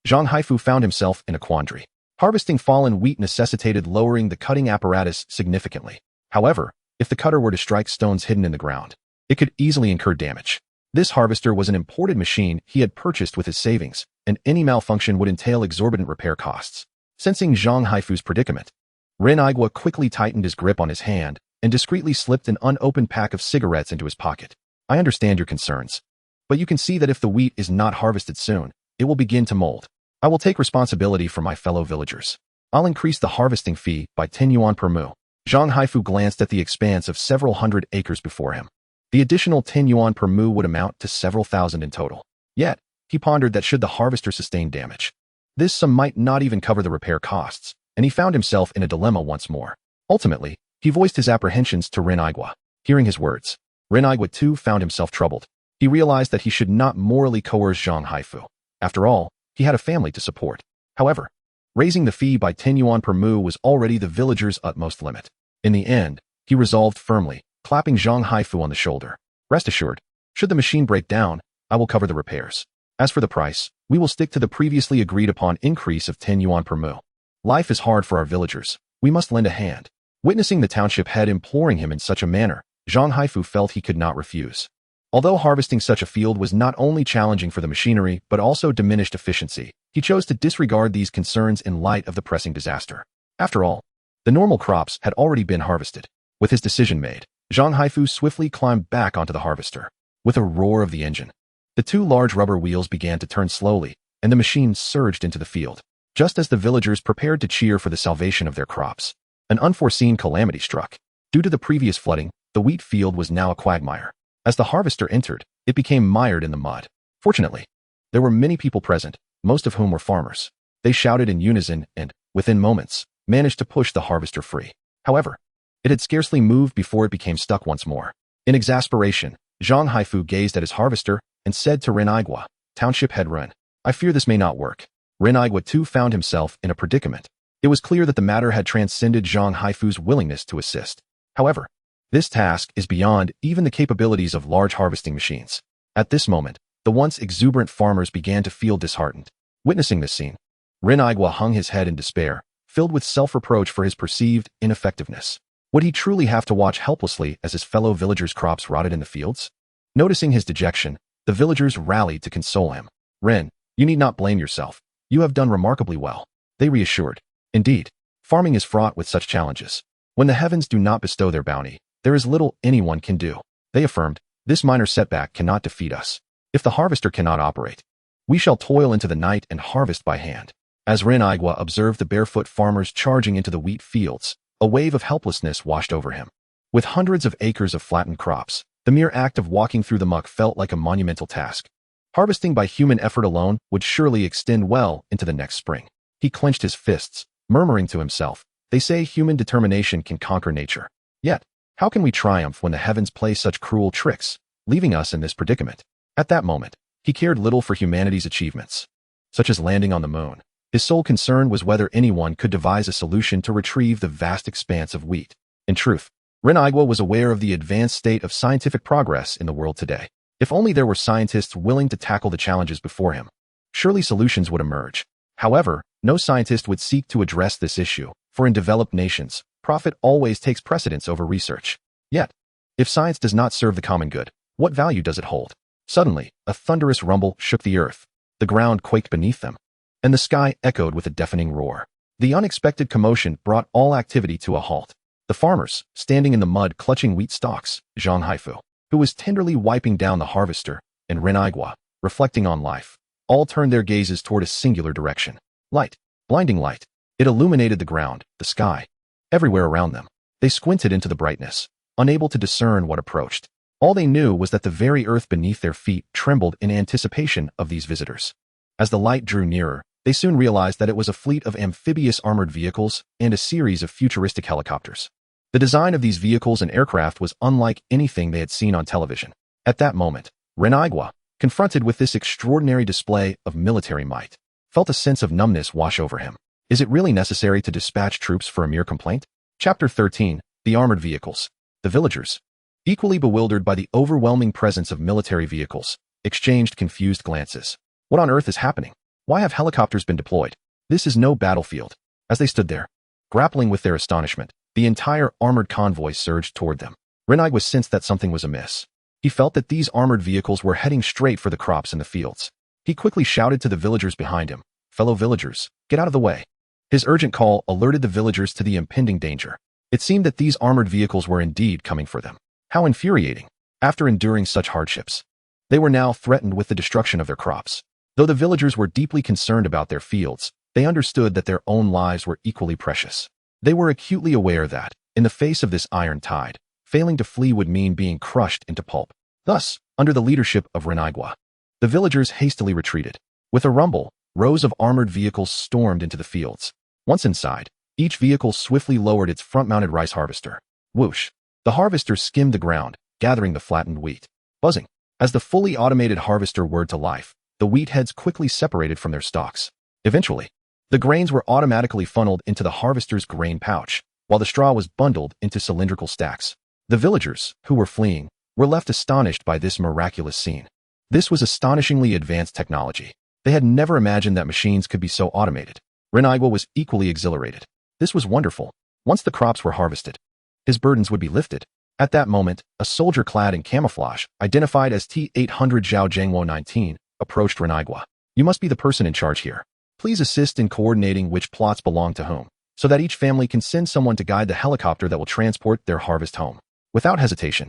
Speaker 1: Zhang Haifu found himself in a quandary. Harvesting fallen wheat necessitated lowering the cutting apparatus significantly. However, if the cutter were to strike stones hidden in the ground, it could easily incur damage. This harvester was an imported machine he had purchased with his savings, and any malfunction would entail exorbitant repair costs. Sensing Zhang Haifu's predicament, Renigua quickly tightened his grip on his hand and discreetly slipped an unopened pack of cigarettes into his pocket. I understand your concerns, but you can see that if the wheat is not harvested soon, it will begin to mold. I will take responsibility for my fellow villagers. I'll increase the harvesting fee by 10 yuan per mu. Zhang Haifu glanced at the expanse of several hundred acres before him. The additional 10 yuan per mu would amount to several thousand in total. Yet, he pondered that should the harvester sustain damage, this sum might not even cover the repair costs, and he found himself in a dilemma once more. Ultimately, he voiced his apprehensions to Renigua. Hearing his words, Renigua too found himself troubled. He realized that he should not morally coerce Zhang Haifu. After all, he had a family to support. However, raising the fee by 10 yuan per mu was already the villager's utmost limit. In the end, he resolved firmly, clapping Zhang Haifu on the shoulder. Rest assured, should the machine break down, I will cover the repairs. As for the price, we will stick to the previously agreed upon increase of 10 yuan per mu. Life is hard for our villagers. We must lend a hand. Witnessing the township head imploring him in such a manner, Zhang Haifu felt he could not refuse. Although harvesting such a field was not only challenging for the machinery but also diminished efficiency, he chose to disregard these concerns in light of the pressing disaster. After all, the normal crops had already been harvested. With his decision made, Zhang Haifu swiftly climbed back onto the harvester. With a roar of the engine, the two large rubber wheels began to turn slowly, and the machine surged into the field. Just as the villagers prepared to cheer for the salvation of their crops, an unforeseen calamity struck. Due to the previous flooding, the wheat field was now a quagmire. As the harvester entered, it became mired in the mud. Fortunately, there were many people present, most of whom were farmers. They shouted in unison and, within moments, managed to push the harvester free. However, it had scarcely moved before it became stuck once more. In exasperation, Zhang Haifu gazed at his harvester and said to Renigua, "Township head Ren, I fear this may not work." Renigua too found himself in a predicament. It was clear that the matter had transcended Zhang Haifu's willingness to assist. However, this task is beyond even the capabilities of large harvesting machines. At this moment, the once exuberant farmers began to feel disheartened. Witnessing this scene, Renigua hung his head in despair, filled with self-reproach for his perceived ineffectiveness. Would he truly have to watch helplessly as his fellow villagers' crops rotted in the fields? Noticing his dejection, the villagers rallied to console him. "Ren, You need not blame yourself. You have done remarkably well, they reassured. Indeed, farming is fraught with such challenges. When the heavens do not bestow their bounty, there is little anyone can do. They affirmed, this minor setback cannot defeat us. If the harvester cannot operate, we shall toil into the night and harvest by hand. As Renigua observed the barefoot farmers charging into the wheat fields, a wave of helplessness washed over him. With hundreds of acres of flattened crops, the mere act of walking through the muck felt like a monumental task. Harvesting by human effort alone would surely extend well into the next spring. He clenched his fists, murmuring to himself, they say human determination can conquer nature. Yet, how can we triumph when the heavens play such cruel tricks, leaving us in this predicament? At that moment, he cared little for humanity's achievements, such as landing on the moon. His sole concern was whether anyone could devise a solution to retrieve the vast expanse of wheat. In truth, Renigua was aware of the advanced state of scientific progress in the world today. If only there were scientists willing to tackle the challenges before him, surely solutions would emerge. However, no scientist would seek to address this issue, for in developed nations, profit always takes precedence over research. Yet, if science does not serve the common good, what value does it hold? Suddenly, a thunderous rumble shook the earth. The ground quaked beneath them, and the sky echoed with a deafening roar. The unexpected commotion brought all activity to a halt. The farmers, standing in the mud clutching wheat stalks, Zhang Haifu, who was tenderly wiping down the harvester, and Renigua, reflecting on life, all turned their gazes toward a singular direction. Light, blinding light. It illuminated the ground, the sky, everywhere around them. They squinted into the brightness, unable to discern what approached. All they knew was that the very earth beneath their feet trembled in anticipation of these visitors. As the light drew nearer, they soon realized that it was a fleet of amphibious armored vehicles and a series of futuristic helicopters. The design of these vehicles and aircraft was unlike anything they had seen on television. At that moment, Renigua, confronted with this extraordinary display of military might, felt a sense of numbness wash over him. Is it really necessary to dispatch troops for a mere complaint? Chapter 13, The Armored Vehicles. The villagers, equally bewildered by the overwhelming presence of military vehicles, exchanged confused glances. What on earth is happening? Why have helicopters been deployed? This is no battlefield. As they stood there, grappling with their astonishment, the entire armored convoy surged toward them. Renigua sensed that something was amiss. He felt that these armored vehicles were heading straight for the crops in the fields. He quickly shouted to the villagers behind him, "Fellow villagers, get out of the way." His urgent call alerted the villagers to the impending danger. It seemed that these armored vehicles were indeed coming for them. How infuriating! After enduring such hardships, they were now threatened with the destruction of their crops. Though the villagers were deeply concerned about their fields, they understood that their own lives were equally precious. They were acutely aware that, in the face of this iron tide, failing to flee would mean being crushed into pulp. Thus, under the leadership of Renigua, the villagers hastily retreated. With a rumble, rows of armored vehicles stormed into the fields. Once inside, each vehicle swiftly lowered its front-mounted rice harvester. Whoosh! The harvester skimmed the ground, gathering the flattened wheat. Buzzing! As the fully automated harvester whirred to life, the wheat heads quickly separated from their stalks. Eventually, the grains were automatically funneled into the harvester's grain pouch, while the straw was bundled into cylindrical stacks. The villagers, who were fleeing, were left astonished by this miraculous scene. This was astonishingly advanced technology. They had never imagined that machines could be so automated. Renigua was equally exhilarated. This was wonderful. Once the crops were harvested, his burdens would be lifted. At that moment, a soldier clad in camouflage, identified as T-800 Zhao Zhengwo 19, approached Renigua. You must be the person in charge here. Please assist in coordinating which plots belong to whom, so that each family can send someone to guide the helicopter that will transport their harvest home. Without hesitation,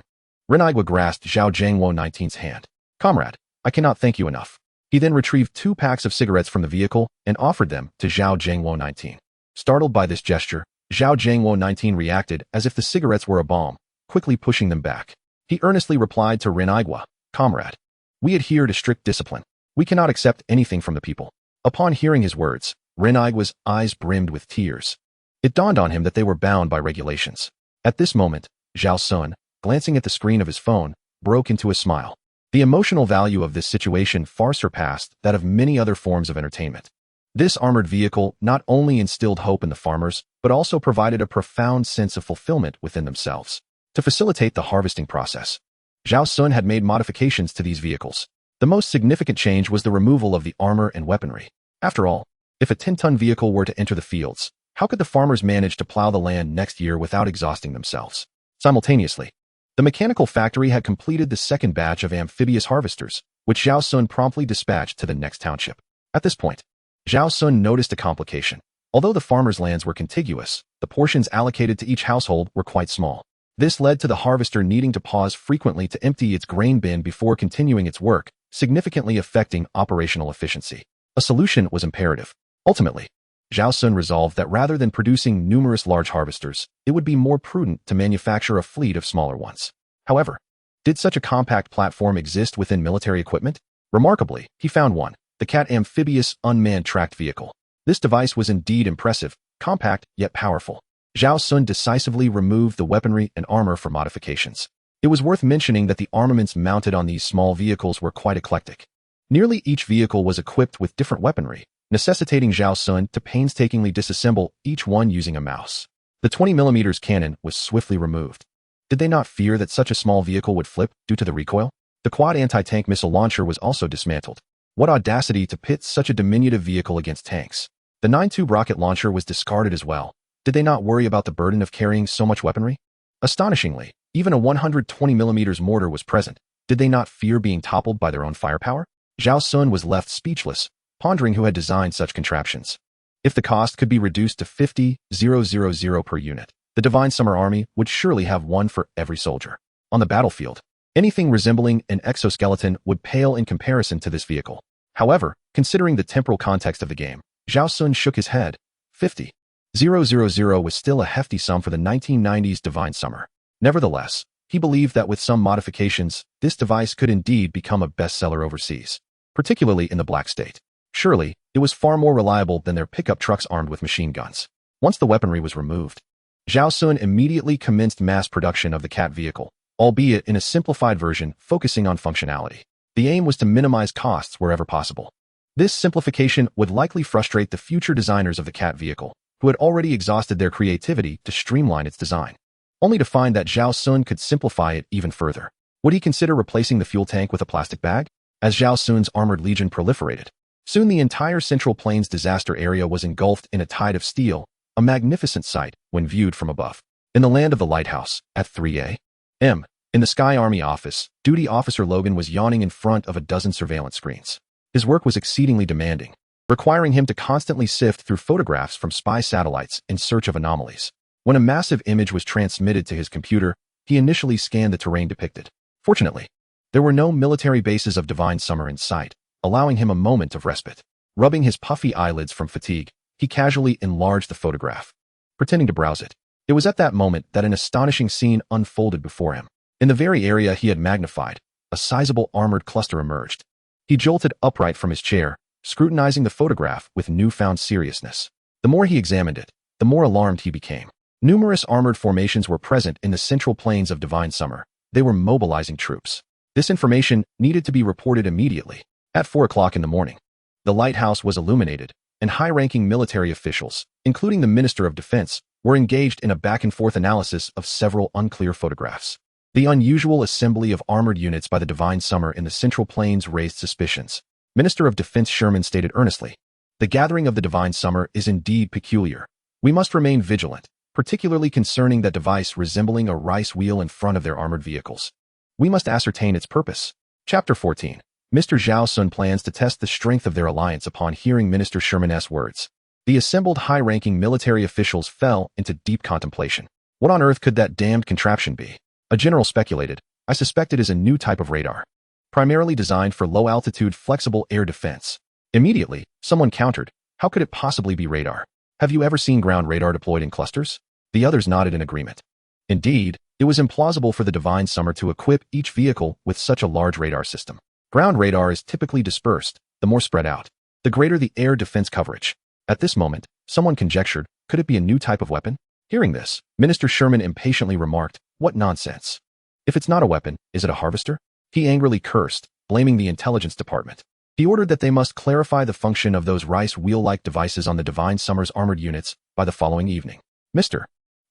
Speaker 1: Renigua grasped Zhao Zhengwo 19's hand. Comrade, I cannot thank you enough. He then retrieved 2 packs of cigarettes from the vehicle and offered them to Zhao Zhengwo 19. Startled by this gesture, Zhao Zhengwo 19 reacted as if the cigarettes were a bomb, quickly pushing them back. He earnestly replied to Renigua, Comrade, we adhere to strict discipline. We cannot accept anything from the people. Upon hearing his words, Renigua's eyes brimmed with tears. It dawned on him that they were bound by regulations. At this moment, Zhao Xun, glancing at the screen of his phone, broke into a smile. The emotional value of this situation far surpassed that of many other forms of entertainment. This armored vehicle not only instilled hope in the farmers, but also provided a profound sense of fulfillment within themselves. To facilitate the harvesting process, Zhao Xun had made modifications to these vehicles. The most significant change was the removal of the armor and weaponry. After all, if a 10-ton vehicle were to enter the fields, how could the farmers manage to plow the land next year without exhausting themselves? Simultaneously, the mechanical factory had completed the second batch of amphibious harvesters, which Zhao Xun promptly dispatched to the next township. At this point, Zhao Xun noticed a complication. Although the farmers' lands were contiguous, the portions allocated to each household were quite small. This led to the harvester needing to pause frequently to empty its grain bin before continuing its work, significantly affecting operational efficiency. A solution was imperative. Ultimately, Zhao Xun resolved that rather than producing numerous large harvesters, it would be more prudent to manufacture a fleet of smaller ones. However, did such a compact platform exist within military equipment? Remarkably, he found one, the Cat amphibious unmanned tracked vehicle. This device was indeed impressive, compact yet powerful. Zhao Xun decisively removed the weaponry and armor for modifications. It was worth mentioning that the armaments mounted on these small vehicles were quite eclectic. Nearly each vehicle was equipped with different weaponry, necessitating Zhao Xun to painstakingly disassemble each one using a mouse. The 20mm cannon was swiftly removed. Did they not fear that such a small vehicle would flip due to the recoil? The quad anti-tank missile launcher was also dismantled. What audacity to pit such a diminutive vehicle against tanks. The 9-tube rocket launcher was discarded as well. Did they not worry about the burden of carrying so much weaponry? Astonishingly, even a 120mm mortar was present. Did they not fear being toppled by their own firepower? Zhao Xun was left speechless, pondering who had designed such contraptions. If the cost could be reduced to 50,000 per unit, the Divine Summer Army would surely have one for every soldier. On the battlefield, anything resembling an exoskeleton would pale in comparison to this vehicle. However, considering the temporal context of the game, Zhao Xun shook his head. 50,000 was still a hefty sum for the 1990s Divine Summer. Nevertheless, he believed that with some modifications, this device could indeed become a bestseller overseas, particularly in the Black State. Surely, it was far more reliable than their pickup trucks armed with machine guns. Once the weaponry was removed, Zhao Xun immediately commenced mass production of the Cat vehicle, albeit in a simplified version focusing on functionality. The aim was to minimize costs wherever possible. This simplification would likely frustrate the future designers of the Cat vehicle, who had already exhausted their creativity to streamline its design, only to find that Zhao Xun could simplify it even further. Would he consider replacing the fuel tank with a plastic bag? As Zhao Xun's armored legion proliferated, soon the entire Central Plains disaster area was engulfed in a tide of steel, a magnificent sight when viewed from above. In the land of the lighthouse, at 3 a.m., in the Sky Army office, Duty Officer Logan was yawning in front of a dozen surveillance screens. His work was exceedingly demanding, requiring him to constantly sift through photographs from spy satellites in search of anomalies. When a massive image was transmitted to his computer, he initially scanned the terrain depicted. Fortunately, there were no military bases of Divine Summer in sight, allowing him a moment of respite. Rubbing his puffy eyelids from fatigue, he casually enlarged the photograph, pretending to browse it. It was at that moment that an astonishing scene unfolded before him. In the very area he had magnified, a sizable armored cluster emerged. He jolted upright from his chair, scrutinizing the photograph with newfound seriousness. The more he examined it, the more alarmed he became. Numerous armored formations were present in the Central Plains of Divine Summer. They were mobilizing troops. This information needed to be reported immediately. At 4 o'clock in the morning, the lighthouse was illuminated, and high-ranking military officials, including the Minister of Defense, were engaged in a back-and-forth analysis of several unclear photographs. The unusual assembly of armored units by the Divine Summer in the Central Plains raised suspicions. Minister of Defense Sherman stated earnestly, "The gathering of the Divine Summer is indeed peculiar. We must remain vigilant, particularly concerning that device resembling a rice wheel in front of their armored vehicles. We must ascertain its purpose." Chapter 14. Mr. Zhao Xun plans to test the strength of their alliance upon hearing Minister Sherman's words. The assembled high-ranking military officials fell into deep contemplation. What on earth could that damned contraption be? A general speculated, "I suspect it is a new type of radar, primarily designed for low-altitude flexible air defense." Immediately, someone countered, "How could it possibly be radar? Have you ever seen ground radar deployed in clusters?" The others nodded in agreement. Indeed, it was implausible for the Divine Summer to equip each vehicle with such a large radar system. Ground radar is typically dispersed, the more spread out, the greater the air defense coverage. At this moment, someone conjectured, could it be a new type of weapon? Hearing this, Minister Sherman impatiently remarked, "What nonsense. If it's not a weapon, is it a harvester?" He angrily cursed, blaming the intelligence department. He ordered that they must clarify the function of those rice wheel-like devices on the Divine Summer's armored units by the following evening. Mr.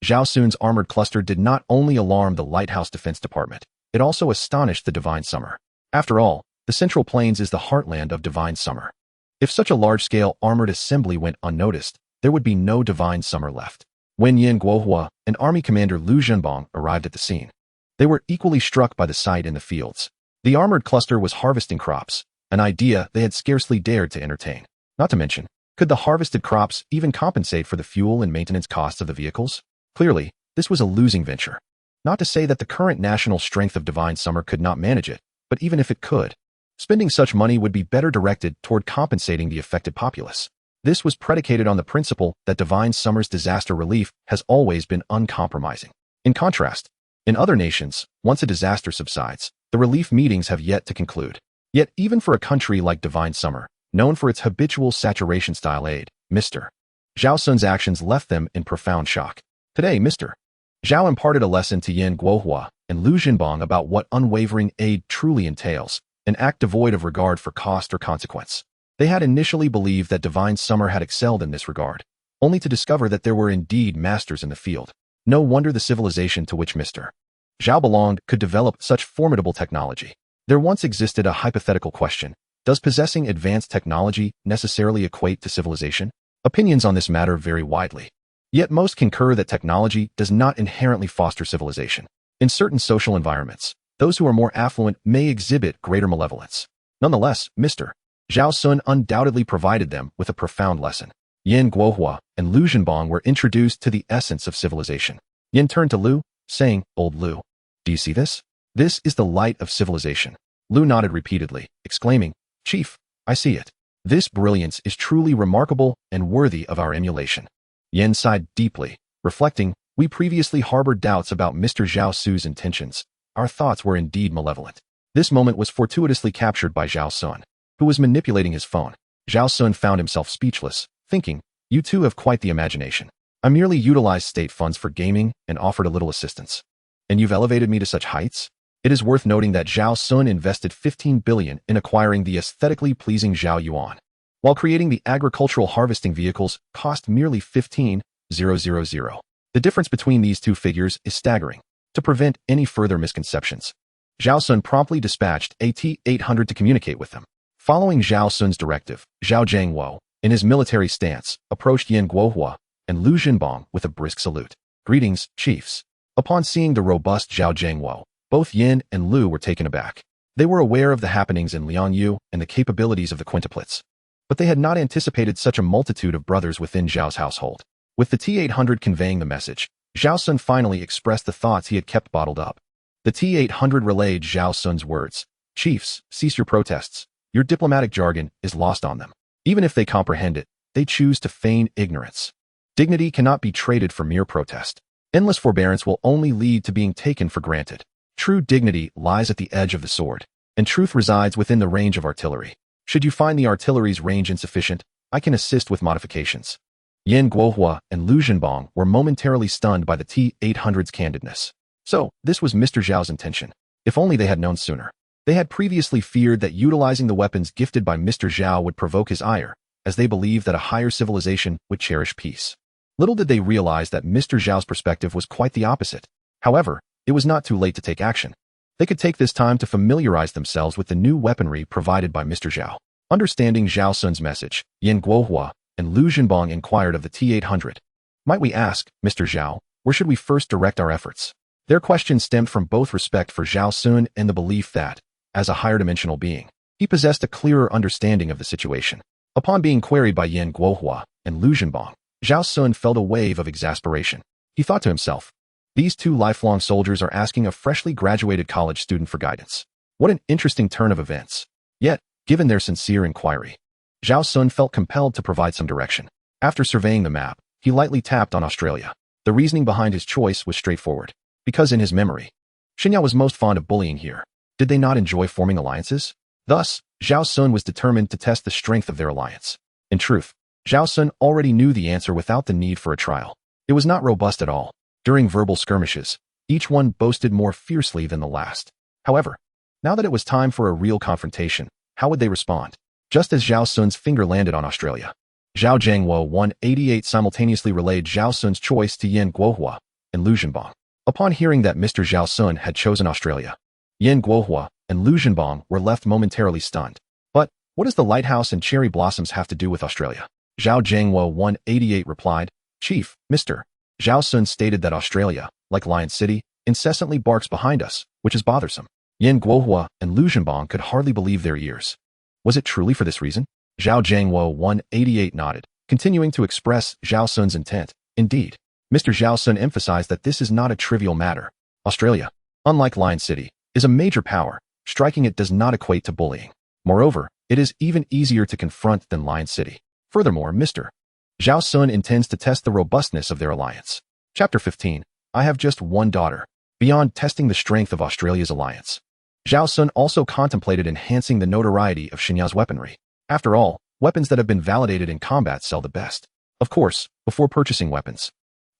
Speaker 1: Zhao Xun's armored cluster did not only alarm the Lighthouse Defense Department, it also astonished the Divine Summer. After all, the Central Plains is the heartland of Divine Summer. If such a large-scale armored assembly went unnoticed, there would be no Divine Summer left. When Yin Guohua and Army Commander Lu Zhenbong arrived at the scene, they were equally struck by the sight in the fields. The armored cluster was harvesting crops, an idea they had scarcely dared to entertain. Not to mention, could the harvested crops even compensate for the fuel and maintenance costs of the vehicles? Clearly, this was a losing venture. Not to say that the current national strength of Divine Summer could not manage it, but even if it could, spending such money would be better directed toward compensating the affected populace. This was predicated on the principle that Divine Summer's disaster relief has always been uncompromising. In contrast, in other nations, once a disaster subsides, the relief meetings have yet to conclude. Yet even for a country like Divine Summer, known for its habitual saturation-style aid, Mr. Zhao Xun's actions left them in profound shock. Today, Mr. Zhao imparted a lesson to Yan Guohua and Liu Jinbang about what unwavering aid truly entails, an act devoid of regard for cost or consequence. They had initially believed that Divine Summer had excelled in this regard, only to discover that there were indeed masters in the field. No wonder the civilization to which Mr. Zhao belonged could develop such formidable technology. There once existed a hypothetical question: does possessing advanced technology necessarily equate to civilization? Opinions on this matter vary widely. Yet most concur that technology does not inherently foster civilization. In certain social environments, those who are more affluent may exhibit greater malevolence. Nonetheless, Mr. Zhao Xun undoubtedly provided them with a profound lesson. Yan Guohua and Liu Jinbang were introduced to the essence of civilization. Yan turned to Liu, saying, "Old Liu, do you see this? This is the light of civilization." Liu nodded repeatedly, exclaiming, "Chief, I see it. This brilliance is truly remarkable and worthy of our emulation." Yan sighed deeply, reflecting, "We previously harbored doubts about Mr. Zhao Xu's intentions. Our thoughts were indeed malevolent." This moment was fortuitously captured by Zhao Xun, who was manipulating his phone. Zhao Xun found himself speechless, thinking, "You two have quite the imagination. I merely utilized state funds for gaming and offered a little assistance. And you've elevated me to such heights?" It is worth noting that Zhao Xun invested 15 billion in acquiring the aesthetically pleasing Zhao Yuan, while creating the agricultural harvesting vehicles cost merely 15,000. The difference between these two figures is staggering. To prevent any further misconceptions, Zhao Xun promptly dispatched a T-800 to communicate with them. Following Zhao Xun's directive, Zhao Zhangwo, in his military stance, approached Yan Guohua and Liu Jinbang with a brisk salute. "Greetings, chiefs." Upon seeing the robust Zhao Zhangwo, both Yin and Liu were taken aback. They were aware of the happenings in Liangyu and the capabilities of the quintuplets, but they had not anticipated such a multitude of brothers within Zhao's household. With the T-800 conveying the message, Zhao Xun finally expressed the thoughts he had kept bottled up. The T-800 relayed Zhao Xun's words: "Chiefs, cease your protests. Your diplomatic jargon is lost on them. Even if they comprehend it, they choose to feign ignorance. Dignity cannot be traded for mere protest. Endless forbearance will only lead to being taken for granted. True dignity lies at the edge of the sword, and truth resides within the range of artillery. Should you find the artillery's range insufficient, I can assist with modifications." Yan Guohua and Liu Jinbang were momentarily stunned by the T-800's candidness. So, this was Mr. Zhao's intention. If only they had known sooner. They had previously feared that utilizing the weapons gifted by Mr. Zhao would provoke his ire, as they believed that a higher civilization would cherish peace. Little did they realize that Mr. Zhao's perspective was quite the opposite. However, it was not too late to take action. They could take this time to familiarize themselves with the new weaponry provided by Mr. Zhao. Understanding Zhao Xun's message, Yan Guohua and Liu Jinbang inquired of the T-800. "Might we ask, Mr. Zhao, where should we first direct our efforts?" Their questions stemmed from both respect for Zhao Xun and the belief that, as a higher dimensional being, he possessed a clearer understanding of the situation. Upon being queried by Yan Guohua and Liu Jinbang, Zhao Xun felt a wave of exasperation. He thought to himself, "These two lifelong soldiers are asking a freshly graduated college student for guidance. What an interesting turn of events." Yet, given their sincere inquiry, Zhao Xun felt compelled to provide some direction. After surveying the map, he lightly tapped on Australia. The reasoning behind his choice was straightforward. Because in his memory, Xinyao was most fond of bullying here. Did they not enjoy forming alliances? Thus, Zhao Xun was determined to test the strength of their alliance. In truth, Zhao Xun already knew the answer without the need for a trial. It was not robust at all. During verbal skirmishes, each one boasted more fiercely than the last. However, now that it was time for a real confrontation, how would they respond? Just as Zhao Xun's finger landed on Australia, Zhao Zhangwo 188 simultaneously relayed Zhao Xun's choice to Yan Guohua and Liu Jinbang. Upon hearing that Mr. Zhao Xun had chosen Australia, Yan Guohua and Liu Jinbang were left momentarily stunned. But what does the lighthouse and cherry blossoms have to do with Australia? Zhao Zhangwo 188 replied, "Chief, Mr. Zhao Xun stated that Australia, like Lion City, incessantly barks behind us, which is bothersome." Yan Guohua and Liu Jinbang could hardly believe their ears. Was it truly for this reason? Zhao Jiangwo 188 nodded, continuing to express Zhao Xun's intent. Indeed, Mr. Zhao Xun emphasized that this is not a trivial matter. Australia, unlike Lion City, is a major power. Striking it does not equate to bullying. Moreover, it is even easier to confront than Lion City. Furthermore, Mr. Zhao Xun intends to test the robustness of their alliance. Chapter 15. I have just one daughter. Beyond testing the strength of Australia's alliance, Zhao Xun also contemplated enhancing the notoriety of Xinya's weaponry. After all, weapons that have been validated in combat sell the best. Of course, before purchasing weapons,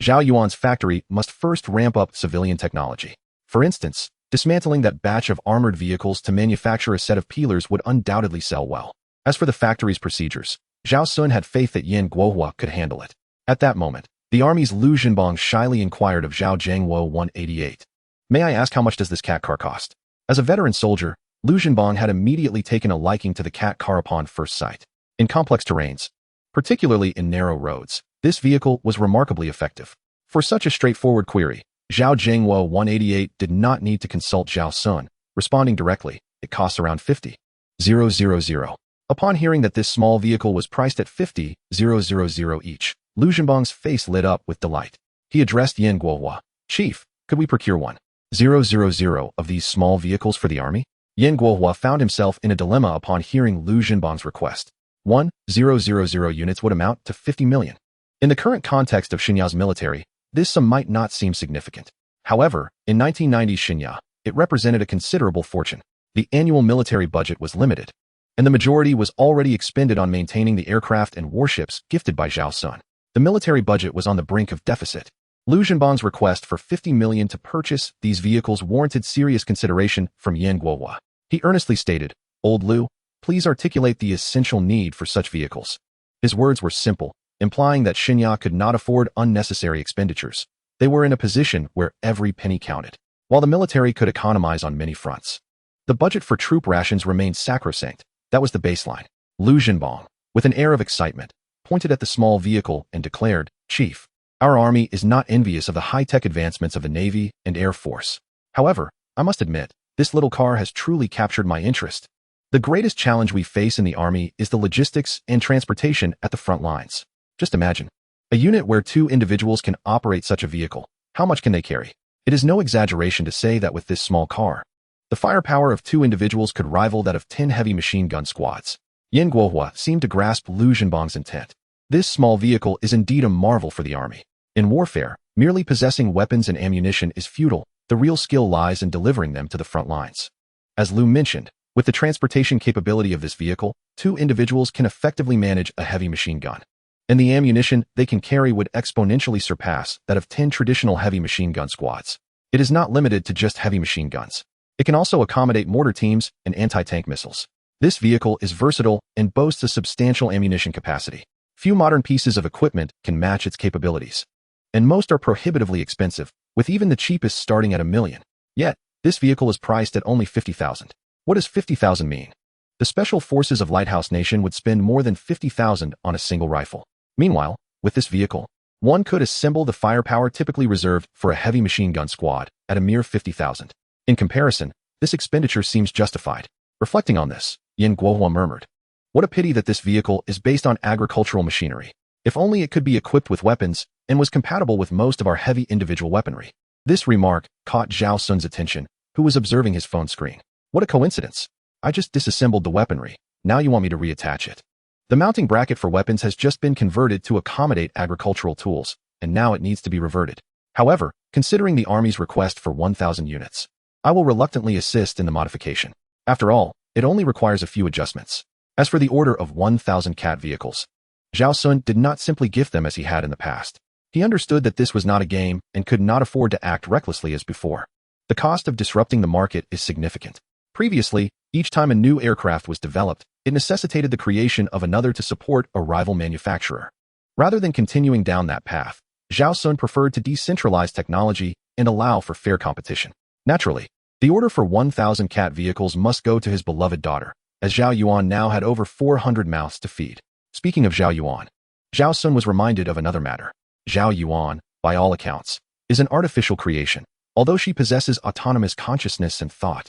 Speaker 1: Zhao Yuan's factory must first ramp up civilian technology. For instance, dismantling that batch of armored vehicles to manufacture a set of peelers would undoubtedly sell well. As for the factory's procedures, Zhao Xun had faith that Yan Guohua could handle it. At that moment, the army's Lu Zhenbang shyly inquired of Zhao Jiangwo 188. May I ask how much does this cat car cost? As a veteran soldier, Lu Zhenbang had immediately taken a liking to the cat car upon first sight. In complex terrains, particularly in narrow roads, this vehicle was remarkably effective. For such a straightforward query, Zhao Jiangwo 188 did not need to consult Zhao Xun, responding directly, it costs around 50,000. Upon hearing that this small vehicle was priced at 50,000 each, Lu Zhenbang's face lit up with delight. He addressed Yan Guohua. Chief, could we procure 1,000 of these small vehicles for the army? Yan Guohua found himself in a dilemma upon hearing Lu Zhenbang's request. 1,000 units would amount to 50 million. In the current context of Xinya's military, this sum might not seem significant. However, in 1990's Xinya, it represented a considerable fortune. The annual military budget was limited, and the majority was already expended on maintaining the aircraft and warships gifted by Zhao Xun. The military budget was on the brink of deficit. Lu Zhenbang's request for 50 million to purchase these vehicles warranted serious consideration from Yan Guohua. He earnestly stated, "Old Lu, please articulate the essential need for such vehicles." His words were simple, implying that Xinya could not afford unnecessary expenditures. They were in a position where every penny counted, while the military could economize on many fronts. The budget for troop rations remained sacrosanct. That was the baseline. Lu Zhenbang, with an air of excitement, pointed at the small vehicle and declared, "Chief, our army is not envious of the high-tech advancements of the Navy and Air Force. However, I must admit, this little car has truly captured my interest. The greatest challenge we face in the army is the logistics and transportation at the front lines. Just imagine, a unit where 2 individuals can operate such a vehicle. How much can they carry? It is no exaggeration to say that with this small car, the firepower of 2 individuals could rival that of 10 heavy machine gun squads." Yan Guohua seemed to grasp Lu Zhenbang's intent. This small vehicle is indeed a marvel for the army. In warfare, merely possessing weapons and ammunition is futile. The real skill lies in delivering them to the front lines. As Lu mentioned, with the transportation capability of this vehicle, 2 individuals can effectively manage a heavy machine gun, and the ammunition they can carry would exponentially surpass that of 10 traditional heavy machine gun squads. It is not limited to just heavy machine guns. It can also accommodate mortar teams and anti-tank missiles. This vehicle is versatile and boasts a substantial ammunition capacity. Few modern pieces of equipment can match its capabilities, and most are prohibitively expensive, with even the cheapest starting at $1 million. Yet, this vehicle is priced at only 50,000. What does 50,000 mean? The Special Forces of Lighthouse Nation would spend more than 50,000 on a single rifle. Meanwhile, with this vehicle, one could assemble the firepower typically reserved for a heavy machine gun squad at a mere 50,000. In comparison, this expenditure seems justified. Reflecting on this, Yan Guohua murmured, "What a pity that this vehicle is based on agricultural machinery. If only it could be equipped with weapons and was compatible with most of our heavy individual weaponry." This remark caught Zhao Xun's attention, who was observing his phone screen. "What a coincidence. I just disassembled the weaponry. Now you want me to reattach it." The mounting bracket for weapons has just been converted to accommodate agricultural tools, and now it needs to be reverted. However, considering the Army's request for 1,000 units, I will reluctantly assist in the modification. After all, it only requires a few adjustments. As for the order of 1,000 cat vehicles, Zhao Xun did not simply gift them as he had in the past. He understood that this was not a game and could not afford to act recklessly as before. The cost of disrupting the market is significant. Previously, each time a new aircraft was developed, it necessitated the creation of another to support a rival manufacturer. Rather than continuing down that path, Zhao Xun preferred to decentralize technology and allow for fair competition. Naturally, the order for 1,000 cat vehicles must go to his beloved daughter, as Zhao Yuan now had over 400 mouths to feed. Speaking of Zhao Yuan, Zhao Xun was reminded of another matter. Zhao Yuan, by all accounts, is an artificial creation. Although she possesses autonomous consciousness and thought,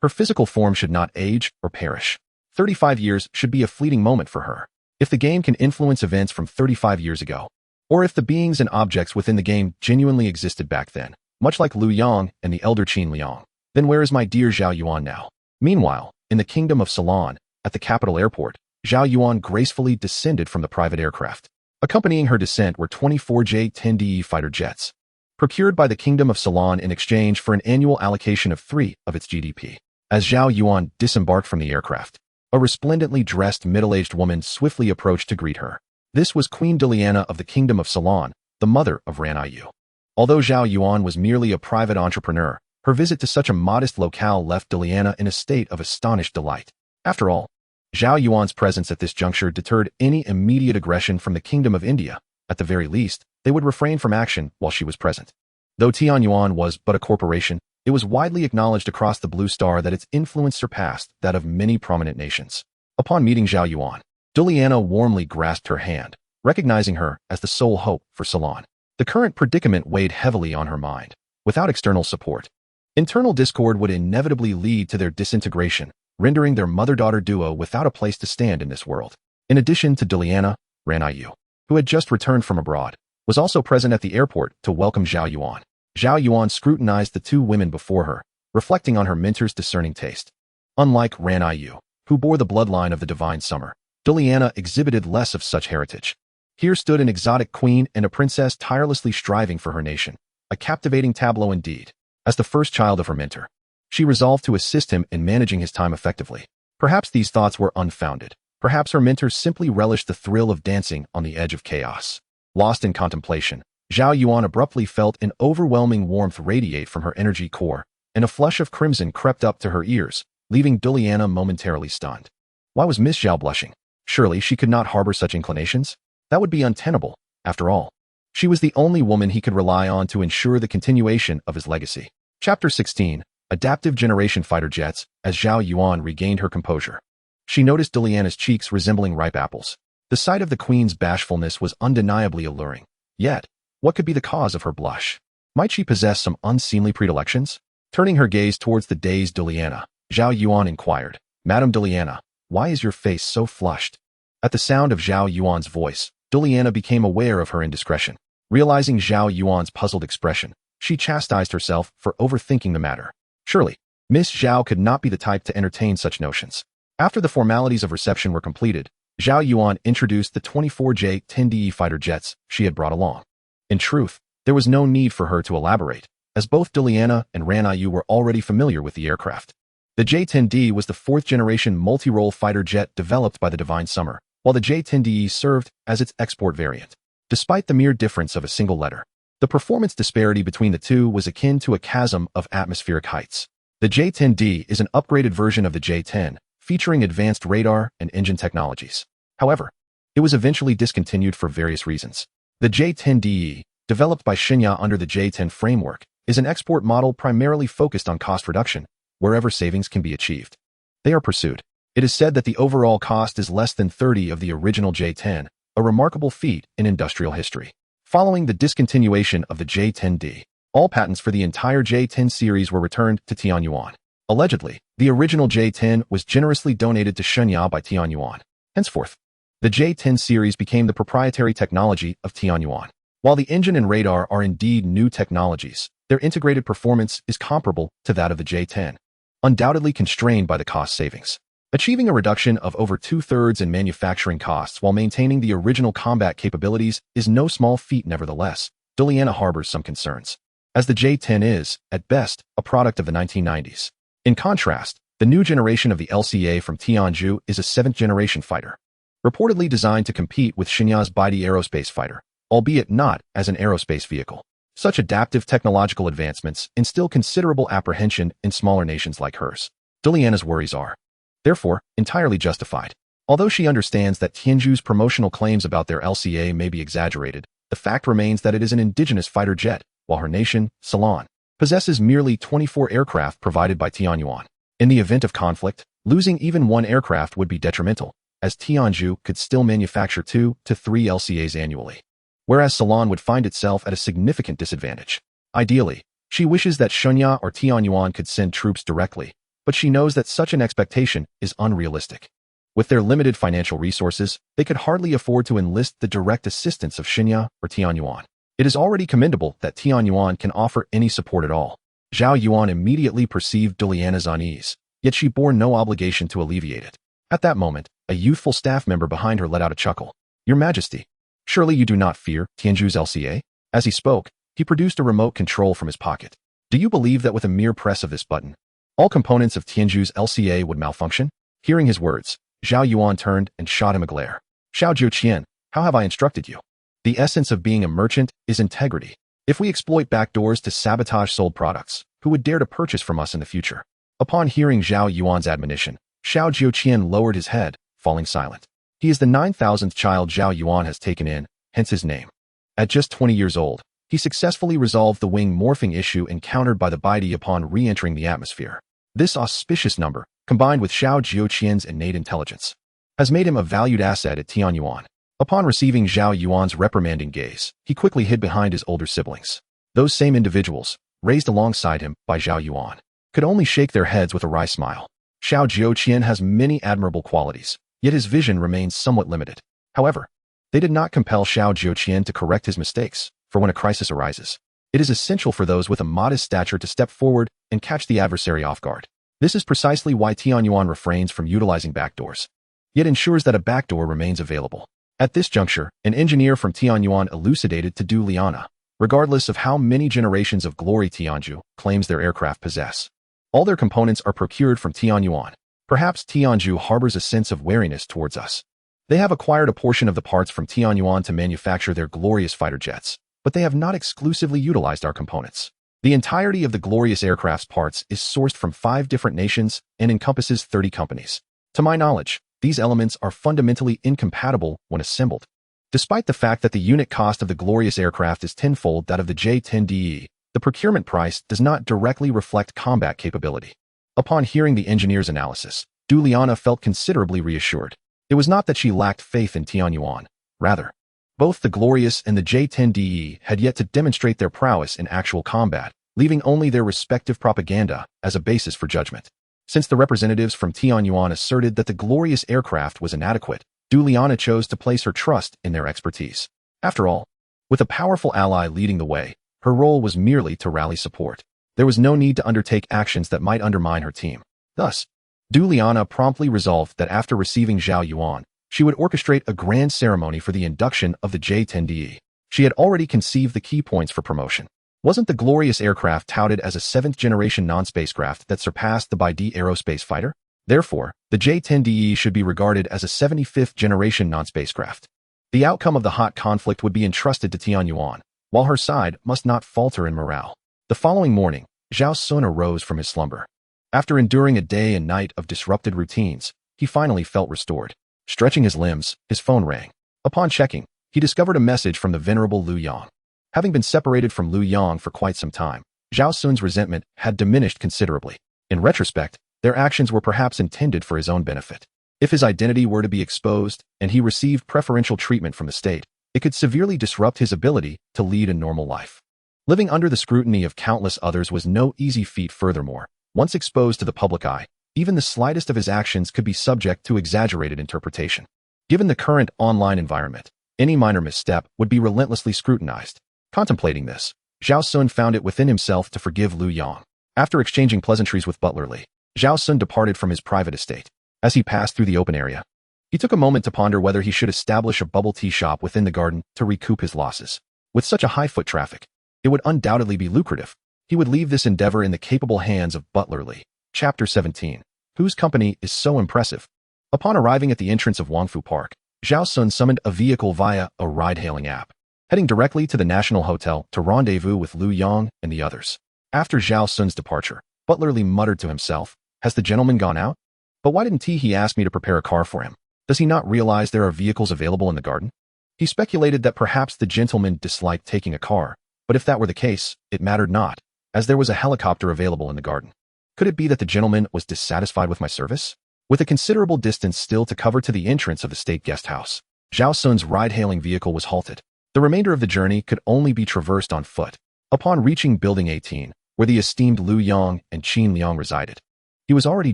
Speaker 1: her physical form should not age or perish. 35 years should be a fleeting moment for her. If the game can influence events from 35 years ago, or if the beings and objects within the game genuinely existed back then, much like Liu Yang and the elder Qin Liang, then where is my dear Zhao Yuan now? Meanwhile, in the kingdom of Ceylon, at the capital airport, Zhao Yuan gracefully descended from the private aircraft. Accompanying her descent were 24 J-10DE fighter jets, procured by the kingdom of Ceylon in exchange for an annual allocation of 3% of its GDP. As Zhao Yuan disembarked from the aircraft, a resplendently dressed middle-aged woman swiftly approached to greet her. This was Queen Diliana of the kingdom of Ceylon, the mother of Ran Yu. Although Zhao Yuan was merely a private entrepreneur, her visit to such a modest locale left Diliana in a state of astonished delight. After all, Zhao Yuan's presence at this juncture deterred any immediate aggression from the Kingdom of India. At the very least, they would refrain from action while she was present. Though Tianyuan was but a corporation, it was widely acknowledged across the Blue Star that its influence surpassed that of many prominent nations. Upon meeting Zhao Yuan, Diliana warmly grasped her hand, recognizing her as the sole hope for Ceylon. The current predicament weighed heavily on her mind. Without external support, internal discord would inevitably lead to their disintegration, rendering their mother-daughter duo without a place to stand in this world. In addition to Diliana, Ran Yu, who had just returned from abroad, was also present at the airport to welcome Zhao Yuan. Zhao Yuan scrutinized the two women before her, reflecting on her mentor's discerning taste. Unlike Ran Yu, who bore the bloodline of the divine summer, Diliana exhibited less of such heritage. Here stood an exotic queen and a princess tirelessly striving for her nation, a captivating tableau indeed. As the first child of her mentor, she resolved to assist him in managing his time effectively. Perhaps these thoughts were unfounded. Perhaps her mentor simply relished the thrill of dancing on the edge of chaos. Lost in contemplation, Zhao Yuan abruptly felt an overwhelming warmth radiate from her energy core, and a flush of crimson crept up to her ears, leaving Diliana momentarily stunned. Why was Miss Zhao blushing? Surely she could not harbor such inclinations? That would be untenable, after all. She was the only woman he could rely on to ensure the continuation of his legacy. Chapter 16. Adaptive Generation Fighter Jets. As Zhao Yuan regained her composure, she noticed Diliana's cheeks resembling ripe apples. The sight of the queen's bashfulness was undeniably alluring. Yet, what could be the cause of her blush? Might she possess some unseemly predilections? Turning her gaze towards the dazed Diliana, Zhao Yuan inquired, "Madame Diliana, why is your face so flushed?" At the sound of Zhao Yuan's voice, Diliana became aware of her indiscretion. Realizing Zhao Yuan's puzzled expression, she chastised herself for overthinking the matter. Surely, Miss Zhao could not be the type to entertain such notions. After the formalities of reception were completed, Zhao Yuan introduced the 24 J-10DE fighter jets she had brought along. In truth, there was no need for her to elaborate, as both Diliana and Ran Yu were already familiar with the aircraft. The J-10D was the fourth-generation multi-role fighter jet developed by the Divine Summer, while the J-10DE served as its export variant. Despite the mere difference of a single letter, the performance disparity between the two was akin to a chasm of atmospheric heights. The J-10D is an upgraded version of the J-10, featuring advanced radar and engine technologies. However, it was eventually discontinued for various reasons. The J-10DE, developed by Shinya under the J-10 framework, is an export model primarily focused on cost reduction, wherever savings can be achieved. They are pursued. It is said that the overall cost is less than 30 of the original J-10, a remarkable feat in industrial history. Following the discontinuation of the J-10D, all patents for the entire J-10 series were returned to Tianyuan. Allegedly, the original J-10 was generously donated to Shenyang by Tianyuan. Henceforth, the J-10 series became the proprietary technology of Tianyuan. While the engine and radar are indeed new technologies, their integrated performance is comparable to that of the J-10, undoubtedly constrained by the cost savings. Achieving a reduction of over 2/3 in manufacturing costs while maintaining the original combat capabilities is no small feat nevertheless. Diliana harbors some concerns, as the J-10 is, at best, a product of the 1990s. In contrast, the new generation of the LCA from Tianju is a 7th-generation fighter, reportedly designed to compete with Shenyang's Baidi aerospace fighter, albeit not as an aerospace vehicle. Such adaptive technological advancements instill considerable apprehension in smaller nations like hers. Diliana's worries are, therefore, entirely justified. Although she understands that Tianju's promotional claims about their LCA may be exaggerated, the fact remains that it is an indigenous fighter jet, while her nation, Ceylon, possesses merely 24 aircraft provided by Tianyuan. In the event of conflict, losing even one aircraft would be detrimental, as Tianju could still manufacture 2 to 3 LCAs annually, whereas Ceylon would find itself at a significant disadvantage. Ideally, she wishes that Shenyang or Tianyuan could send troops directly, but she knows that such an expectation is unrealistic. With their limited financial resources, they could hardly afford to enlist the direct assistance of Xinya or Tianyuan. It is already commendable that Tianyuan can offer any support at all. Zhao Yuan immediately perceived Duliana's unease, yet she bore no obligation to alleviate it. At that moment, a youthful staff member behind her let out a chuckle. "Your Majesty, surely you do not fear Tianju's LCA?" As he spoke, he produced a remote control from his pocket. "Do you believe that with a mere press of this button, all components of Tianju's LCA would malfunction?" Hearing his words, Zhao Yuan turned and shot him a glare. "Xiao Jiuqian, how have I instructed you? The essence of being a merchant is integrity. If we exploit backdoors to sabotage sold products, who would dare to purchase from us in the future?" Upon hearing Zhao Yuan's admonition, Xiao Jiuqian lowered his head, falling silent. He is the 9,000th child Zhao Yuan has taken in, hence his name. At just 20 years old, he successfully resolved the wing morphing issue encountered by the Baidi upon re-entering the atmosphere. This auspicious number, combined with Xiao Jiuqian's innate intelligence, has made him a valued asset at Tianyuan. Upon receiving Zhao Yuan's reprimanding gaze, he quickly hid behind his older siblings. Those same individuals, raised alongside him by Zhao Yuan, could only shake their heads with a wry smile. Xiao Jiuqian has many admirable qualities, yet his vision remains somewhat limited. However, they did not compel Xiao Jiuqian to correct his mistakes, for when a crisis arises, it is essential for those with a modest stature to step forward and catch the adversary off guard. This is precisely why Tianyuan refrains from utilizing backdoors, yet ensures that a backdoor remains available. At this juncture, an engineer from Tianyuan elucidated to Du Liana, regardless of how many generations of glory Tianju claims their aircraft possess, all their components are procured from Tianyuan. Perhaps Tianju harbors a sense of wariness towards us. They have acquired a portion of the parts from Tianyuan to manufacture their glorious fighter jets, but they have not exclusively utilized our components. The entirety of the glorious aircraft's parts is sourced from 5 different nations and encompasses 30 companies. To my knowledge, these elements are fundamentally incompatible when assembled. Despite the fact that the unit cost of the glorious aircraft is tenfold that of the J-10DE, the procurement price does not directly reflect combat capability. Upon hearing the engineer's analysis, Du Liana felt considerably reassured. It was not that she lacked faith in Tianyuan. Rather, both the Glorious and the J-10DE had yet to demonstrate their prowess in actual combat, leaving only their respective propaganda as a basis for judgment. Since the representatives from Tianyuan asserted that the Glorious aircraft was inadequate, Du Liana chose to place her trust in their expertise. After all, with a powerful ally leading the way, her role was merely to rally support. There was no need to undertake actions that might undermine her team. Thus, Du Liana promptly resolved that after receiving Zhao Yuan, she would orchestrate a grand ceremony for the induction of the J-10DE. She had already conceived the key points for promotion. Wasn't the glorious aircraft touted as a 7th-generation non-spacecraft that surpassed the Baidi aerospace fighter? Therefore, the J-10DE should be regarded as a 75th-generation non-spacecraft. The outcome of the hot conflict would be entrusted to Tianyuan, while her side must not falter in morale. The following morning, Zhao Xun arose from his slumber. After enduring a day and night of disrupted routines, he finally felt restored. Stretching his limbs, his phone rang. Upon checking, he discovered a message from the venerable Lu Yang. Having been separated from Lu Yang for quite some time, Zhao Xun's resentment had diminished considerably. In retrospect, their actions were perhaps intended for his own benefit. If his identity were to be exposed and he received preferential treatment from the state, it could severely disrupt his ability to lead a normal life. Living under the scrutiny of countless others was no easy feat. Furthermore, once exposed to the public eye, even the slightest of his actions could be subject to exaggerated interpretation. Given the current online environment, any minor misstep would be relentlessly scrutinized. Contemplating this, Zhao Xun found it within himself to forgive Lu Yang. After exchanging pleasantries with Butler Li, Zhao Xun departed from his private estate. As he passed through the open area, he took a moment to ponder whether he should establish a bubble tea shop within the garden to recoup his losses. With such a high foot traffic, it would undoubtedly be lucrative. He would leave this endeavor in the capable hands of Butler Li. Chapter 17. Whose company is so impressive? Upon arriving at the entrance of Wangfu Park, Zhao Xun summoned a vehicle via a ride-hailing app, heading directly to the National Hotel to rendezvous with Lu Yang and the others. After Zhao Xun's departure, Butler Li muttered to himself, "Has the gentleman gone out? But why didn't he ask me to prepare a car for him? Does he not realize there are vehicles available in the garden?" He speculated that perhaps the gentleman disliked taking a car, but if that were the case, it mattered not, as there was a helicopter available in the garden. Could it be that the gentleman was dissatisfied with my service? With a considerable distance still to cover to the entrance of the state guest house, Zhao Xun's ride-hailing vehicle was halted. The remainder of the journey could only be traversed on foot. Upon reaching Building 18, where the esteemed Lu Yang and Qin Liang resided, he was already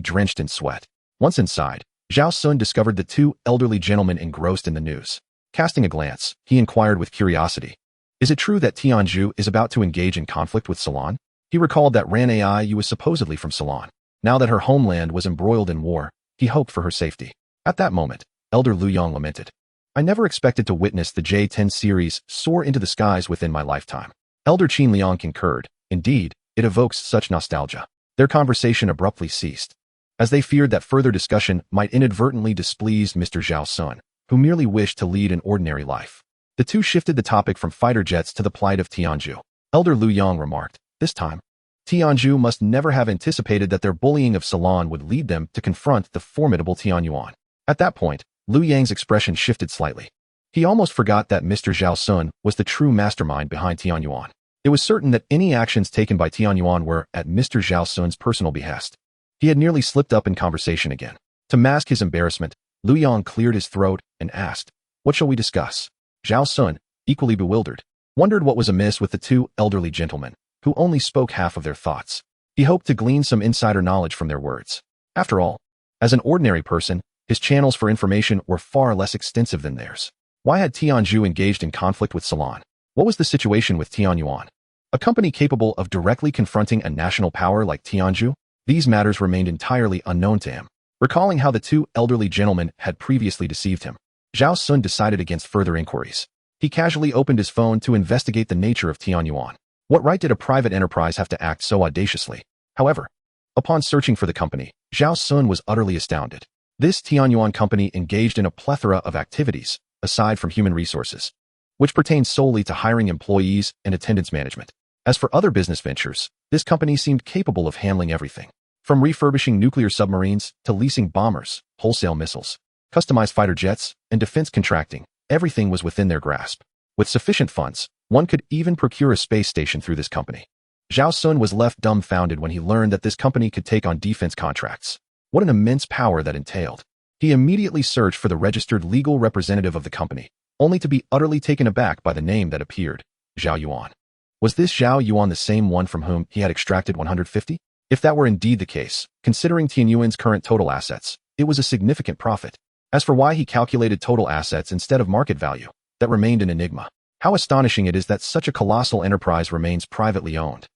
Speaker 1: drenched in sweat. Once inside, Zhao Xun discovered the two elderly gentlemen engrossed in the news. Casting a glance, he inquired with curiosity, "Is it true that Tianzhu is about to engage in conflict with Ceylon?" He recalled that Ran Ai was supposedly from Ceylon. Now that her homeland was embroiled in war, he hoped for her safety. At that moment, Elder Lu Yong lamented, "I never expected to witness the J10 series soar into the skies within my lifetime." Elder Qin Liang concurred. Indeed, it evokes such nostalgia. Their conversation abruptly ceased, as they feared that further discussion might inadvertently displease Mr. Zhao Xun, who merely wished to lead an ordinary life. The two shifted the topic from fighter jets to the plight of Tianzhu. Elder Lu Yong remarked, "This time, Tianzhu must never have anticipated that their bullying of Ceylon would lead them to confront the formidable Tianyuan." At that point, Lu Yang's expression shifted slightly. He almost forgot that Mr. Zhao Xun was the true mastermind behind Tianyuan. It was certain that any actions taken by Tianyuan were at Mr. Zhao Xun's personal behest. He had nearly slipped up in conversation again. To mask his embarrassment, Lu Yang cleared his throat and asked, "What shall we discuss?" Zhao Xun, equally bewildered, wondered what was amiss with the two elderly gentlemen, who only spoke half of their thoughts. He hoped to glean some insider knowledge from their words. After all, as an ordinary person, his channels for information were far less extensive than theirs. Why had Tianzhu engaged in conflict with Ceylon? What was the situation with Tianyuan? A company capable of directly confronting a national power like Tianzhu? These matters remained entirely unknown to him. Recalling how the two elderly gentlemen had previously deceived him, Zhao Xun decided against further inquiries. He casually opened his phone to investigate the nature of Tianyuan. What right did a private enterprise have to act so audaciously? However, upon searching for the company, Zhao Xun was utterly astounded. This Tianyuan company engaged in a plethora of activities, aside from human resources, which pertained solely to hiring employees and attendance management. As for other business ventures, this company seemed capable of handling everything, from refurbishing nuclear submarines to leasing bombers, wholesale missiles, customized fighter jets, and defense contracting. Everything was within their grasp. With sufficient funds, one could even procure a space station through this company. Zhao Xun was left dumbfounded when he learned that this company could take on defense contracts. What an immense power that entailed. He immediately searched for the registered legal representative of the company, only to be utterly taken aback by the name that appeared, Zhao Yuan. Was this Zhao Yuan the same one from whom he had extracted 150? If that were indeed the case, considering Tianyuan's current total assets, it was a significant profit. As for why he calculated total assets instead of market value, that remained an enigma. How astonishing it is that such a colossal enterprise remains privately owned.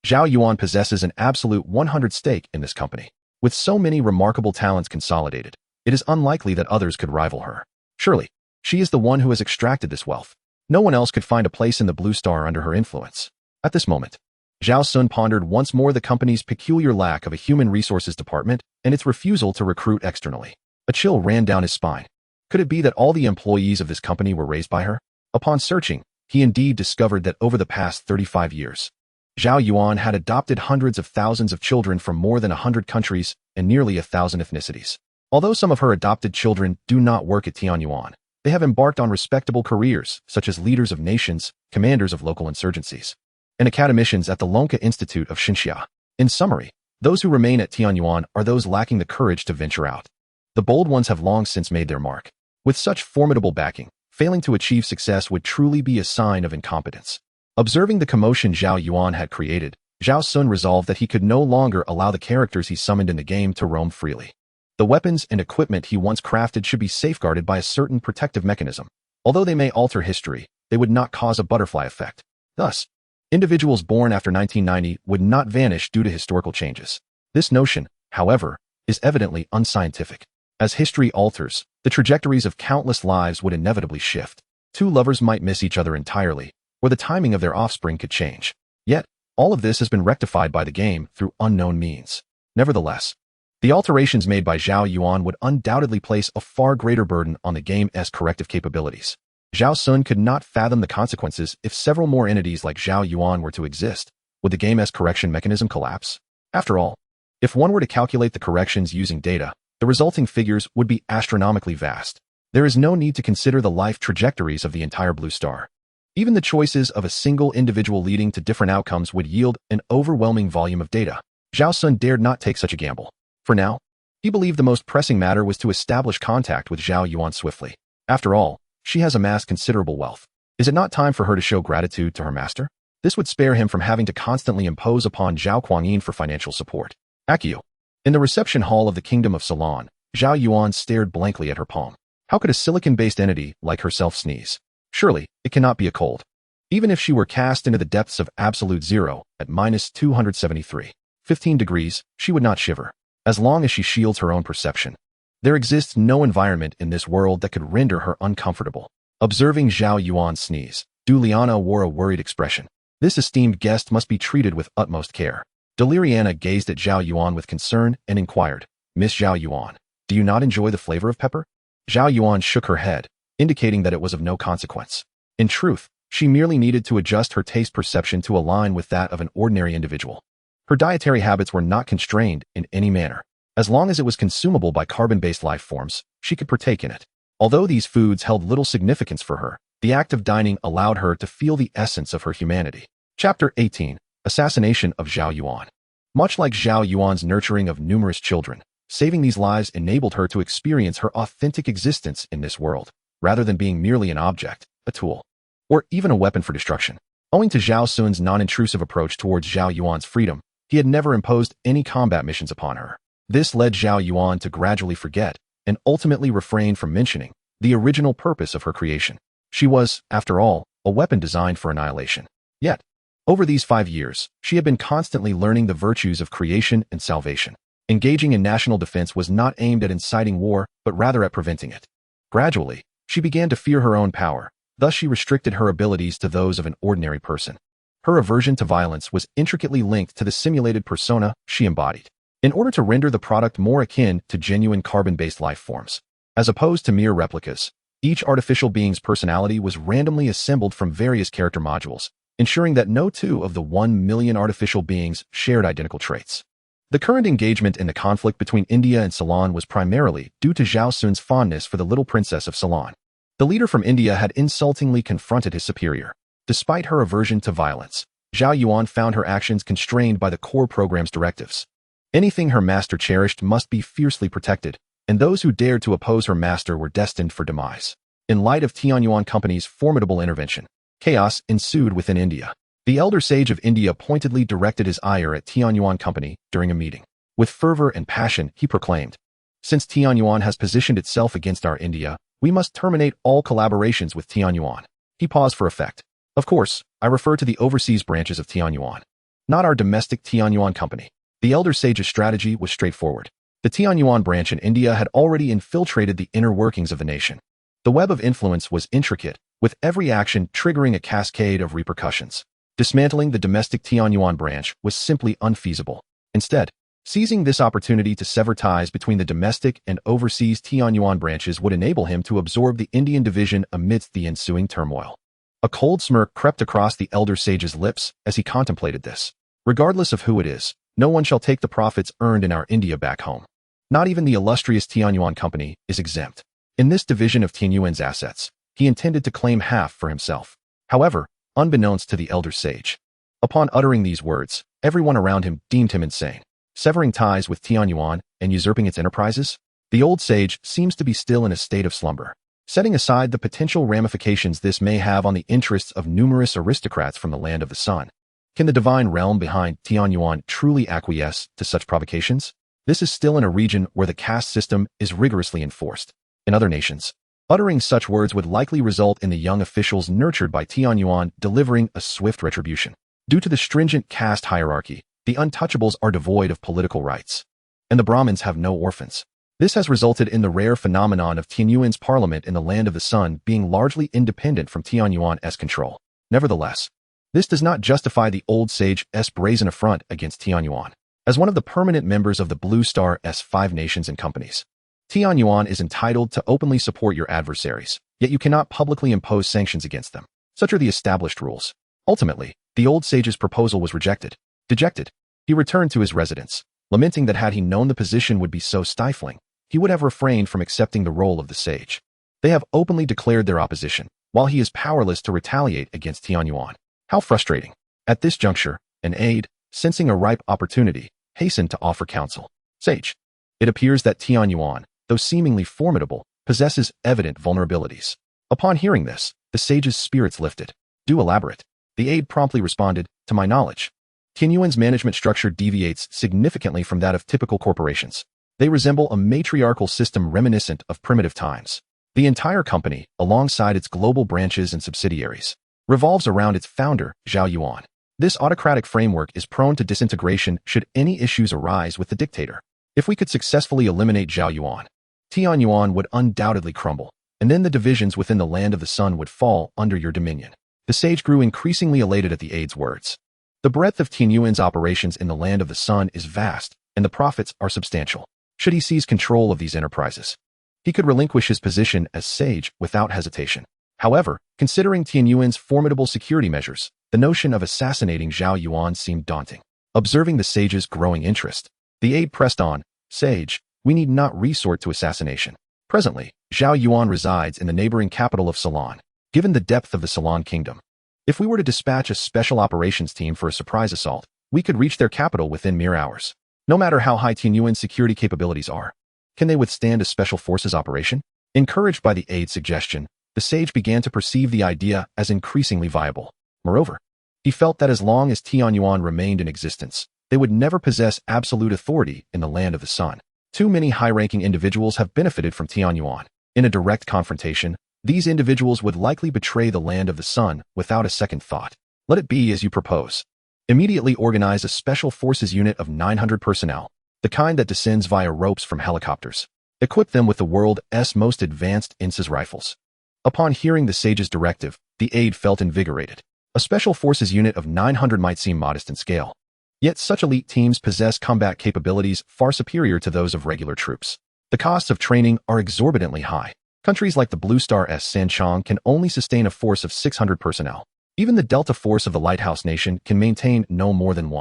Speaker 1: Zhao Yuan possesses an absolute 100% stake in this company. With so many remarkable talents consolidated, it is unlikely that others could rival her. Surely, she is the one who has extracted this wealth. No one else could find a place in the Blue Star under her influence. At this moment, Zhao Xun pondered once more the company's peculiar lack of a human resources department and its refusal to recruit externally. A chill ran down his spine. Could it be that all the employees of this company were raised by her? Upon searching, he indeed discovered that over the past 35 years, Zhao Yuan had adopted hundreds of thousands of children from more than 100 countries and nearly 1,000 ethnicities. Although some of her adopted children do not work at Tianyuan, they have embarked on respectable careers, such as leaders of nations, commanders of local insurgencies, and academicians at the Lonka Institute of Xinxia. In summary, those who remain at Tianyuan are those lacking the courage to venture out. The bold ones have long since made their mark. With such formidable backing, failing to achieve success would truly be a sign of incompetence. Observing the commotion Zhao Yuan had created, Zhao Xun resolved that he could no longer allow the characters he summoned in the game to roam freely. The weapons and equipment he once crafted should be safeguarded by a certain protective mechanism. Although they may alter history, they would not cause a butterfly effect. Thus, individuals born after 1990 would not vanish due to historical changes. This notion, however, is evidently unscientific. As history alters, the trajectories of countless lives would inevitably shift. Two lovers might miss each other entirely, or the timing of their offspring could change. Yet, all of this has been rectified by the game through unknown means. Nevertheless, the alterations made by Zhao Yuan would undoubtedly place a far greater burden on the game's corrective capabilities. Zhao Xun could not fathom the consequences if several more entities like Zhao Yuan were to exist. Would the game's correction mechanism collapse? After all, if one were to calculate the corrections using data, the resulting figures would be astronomically vast. There is no need to consider the life trajectories of the entire Blue Star. Even the choices of a single individual leading to different outcomes would yield an overwhelming volume of data. Zhao Xun dared not take such a gamble. For now, he believed the most pressing matter was to establish contact with Zhao Yuan swiftly. After all, she has amassed considerable wealth. Is it not time for her to show gratitude to her master? This would spare him from having to constantly impose upon Zhao Guangyin for financial support. Akio. In the reception hall of the Kingdom of Ceylon, Zhao Yuan stared blankly at her palm. How could a silicon-based entity like herself sneeze? Surely, it cannot be a cold. Even if she were cast into the depths of absolute zero at minus 273.15 degrees, she would not shiver. As long as she shields her own perception. There exists no environment in this world that could render her uncomfortable. Observing Zhao Yuan sneeze, Du Liana wore a worried expression. This esteemed guest must be treated with utmost care. Deliriana gazed at Zhao Yuan with concern and inquired, Miss Zhao Yuan, do you not enjoy the flavor of pepper? Zhao Yuan shook her head, indicating that it was of no consequence. In truth, she merely needed to adjust her taste perception to align with that of an ordinary individual. Her dietary habits were not constrained in any manner. As long as it was consumable by carbon-based life forms, she could partake in it. Although these foods held little significance for her, the act of dining allowed her to feel the essence of her humanity. Chapter 18. Assassination of Zhao Yuan. Much like Zhao Yuan's nurturing of numerous children, saving these lives enabled her to experience her authentic existence in this world, rather than being merely an object, a tool, or even a weapon for destruction. Owing to Zhao Xun's non-intrusive approach towards Zhao Yuan's freedom, he had never imposed any combat missions upon her. This led Zhao Yuan to gradually forget, and ultimately refrain from mentioning, the original purpose of her creation. She was, after all, a weapon designed for annihilation. Yet, over these 5 years, she had been constantly learning the virtues of creation and salvation. Engaging in national defense was not aimed at inciting war, but rather at preventing it. Gradually, she began to fear her own power, thus she restricted her abilities to those of an ordinary person. Her aversion to violence was intricately linked to the simulated persona she embodied. In order to render the product more akin to genuine carbon-based life forms, as opposed to mere replicas, each artificial being's personality was randomly assembled from various character modules, ensuring that no two of the 1 million artificial beings shared identical traits. The current engagement in the conflict between India and Ceylon was primarily due to Zhao Xun's fondness for the little princess of Ceylon. The leader from India had insultingly confronted his superior. Despite her aversion to violence, Zhao Yuan found her actions constrained by the core program's directives. Anything her master cherished must be fiercely protected, and those who dared to oppose her master were destined for demise. In light of Tianyuan Company's formidable intervention, chaos ensued within India. The elder sage of India pointedly directed his ire at Tianyuan Company during a meeting. With fervor and passion, he proclaimed, Since Tianyuan has positioned itself against our India, we must terminate all collaborations with Tianyuan. He paused for effect. Of course, I refer to the overseas branches of Tianyuan, not our domestic Tianyuan Company. The elder sage's strategy was straightforward. The Tianyuan branch in India had already infiltrated the inner workings of the nation. The web of influence was intricate, with every action triggering a cascade of repercussions. Dismantling the domestic Tianyuan branch was simply unfeasible. Instead, seizing this opportunity to sever ties between the domestic and overseas Tianyuan branches would enable him to absorb the Indian division amidst the ensuing turmoil. A cold smirk crept across the elder sage's lips as he contemplated this. Regardless of who it is, no one shall take the profits earned in our India back home. Not even the illustrious Tianyuan Company is exempt. In this division of Tianyuan's assets, he intended to claim half for himself. However, unbeknownst to the elder sage, upon uttering these words, everyone around him deemed him insane. Severing ties with Tianyuan and usurping its enterprises? The old sage seems to be still in a state of slumber. Setting aside the potential ramifications this may have on the interests of numerous aristocrats from the land of the sun, can the divine realm behind Tianyuan truly acquiesce to such provocations? This is still in a region where the caste system is rigorously enforced. In other nations, uttering such words would likely result in the young officials nurtured by Tianyuan delivering a swift retribution. Due to the stringent caste hierarchy, the untouchables are devoid of political rights, and the Brahmins have no orphans. This has resulted in the rare phenomenon of Tianyuan's parliament in the land of the sun being largely independent from Tianyuan's control. Nevertheless, this does not justify the old sage's brazen affront against Tianyuan. As one of the permanent members of the Blue Star's 5 nations and companies, Tianyuan is entitled to openly support your adversaries, yet you cannot publicly impose sanctions against them. Such are the established rules. Ultimately, the old sage's proposal was rejected. Dejected, he returned to his residence, lamenting that had he known the position would be so stifling, he would have refrained from accepting the role of the sage. They have openly declared their opposition, while he is powerless to retaliate against Tianyuan. How frustrating. At this juncture, an aide, sensing a ripe opportunity, hastened to offer counsel. Sage, it appears that Tianyuan, though seemingly formidable, possesses evident vulnerabilities. Upon hearing this, the sage's spirits lifted. Do elaborate. The aide promptly responded, to my knowledge, Tianyuan's management structure deviates significantly from that of typical corporations. They resemble a matriarchal system reminiscent of primitive times. The entire company, alongside its global branches and subsidiaries, revolves around its founder, Zhao Yuan. This autocratic framework is prone to disintegration should any issues arise with the dictator. If we could successfully eliminate Zhao Yuan, Tianyuan would undoubtedly crumble, and then the divisions within the Land of the Sun would fall under your dominion. The sage grew increasingly elated at the aide's words. The breadth of Tianyuan's operations in the Land of the Sun is vast, and the profits are substantial. Should he seize control of these enterprises, he could relinquish his position as sage without hesitation. However, considering Tianyuan's formidable security measures, the notion of assassinating Zhao Yuan seemed daunting. Observing the sage's growing interest, the aide pressed on, "Sage, we need not resort to assassination. Presently, Zhao Yuan resides in the neighboring capital of Ceylon. Given the depth of the Ceylon kingdom, if we were to dispatch a special operations team for a surprise assault, we could reach their capital within mere hours. No matter how high Tianyuan's security capabilities are, can they withstand a special forces operation?" Encouraged by the aide's suggestion, the sage began to perceive the idea as increasingly viable. Moreover, he felt that as long as Tianyuan remained in existence, they would never possess absolute authority in the Land of the Sun. Too many high-ranking individuals have benefited from Tianyuan. In a direct confrontation, these individuals would likely betray the Land of the Sun without a second thought. Let it be as you propose. Immediately organize a special forces unit of 900 personnel, the kind that descends via ropes from helicopters. Equip them with the world's most advanced INSAS rifles. Upon hearing the sage's directive, the aide felt invigorated. A special forces unit of 900 might seem modest in scale. Yet such elite teams possess combat capabilities far superior to those of regular troops. The costs of training are exorbitantly high. Countries like the Blue Star's Sanchong can only sustain a force of 600 personnel. Even the Delta Force of the Lighthouse Nation can maintain no more than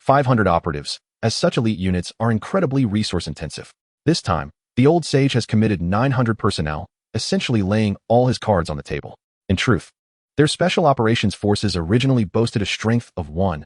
Speaker 1: 500 operatives, as such elite units are incredibly resource-intensive. This time, the old sage has committed 900 personnel, essentially laying all his cards on the table. In truth, their special operations forces originally boasted a strength of 1,000,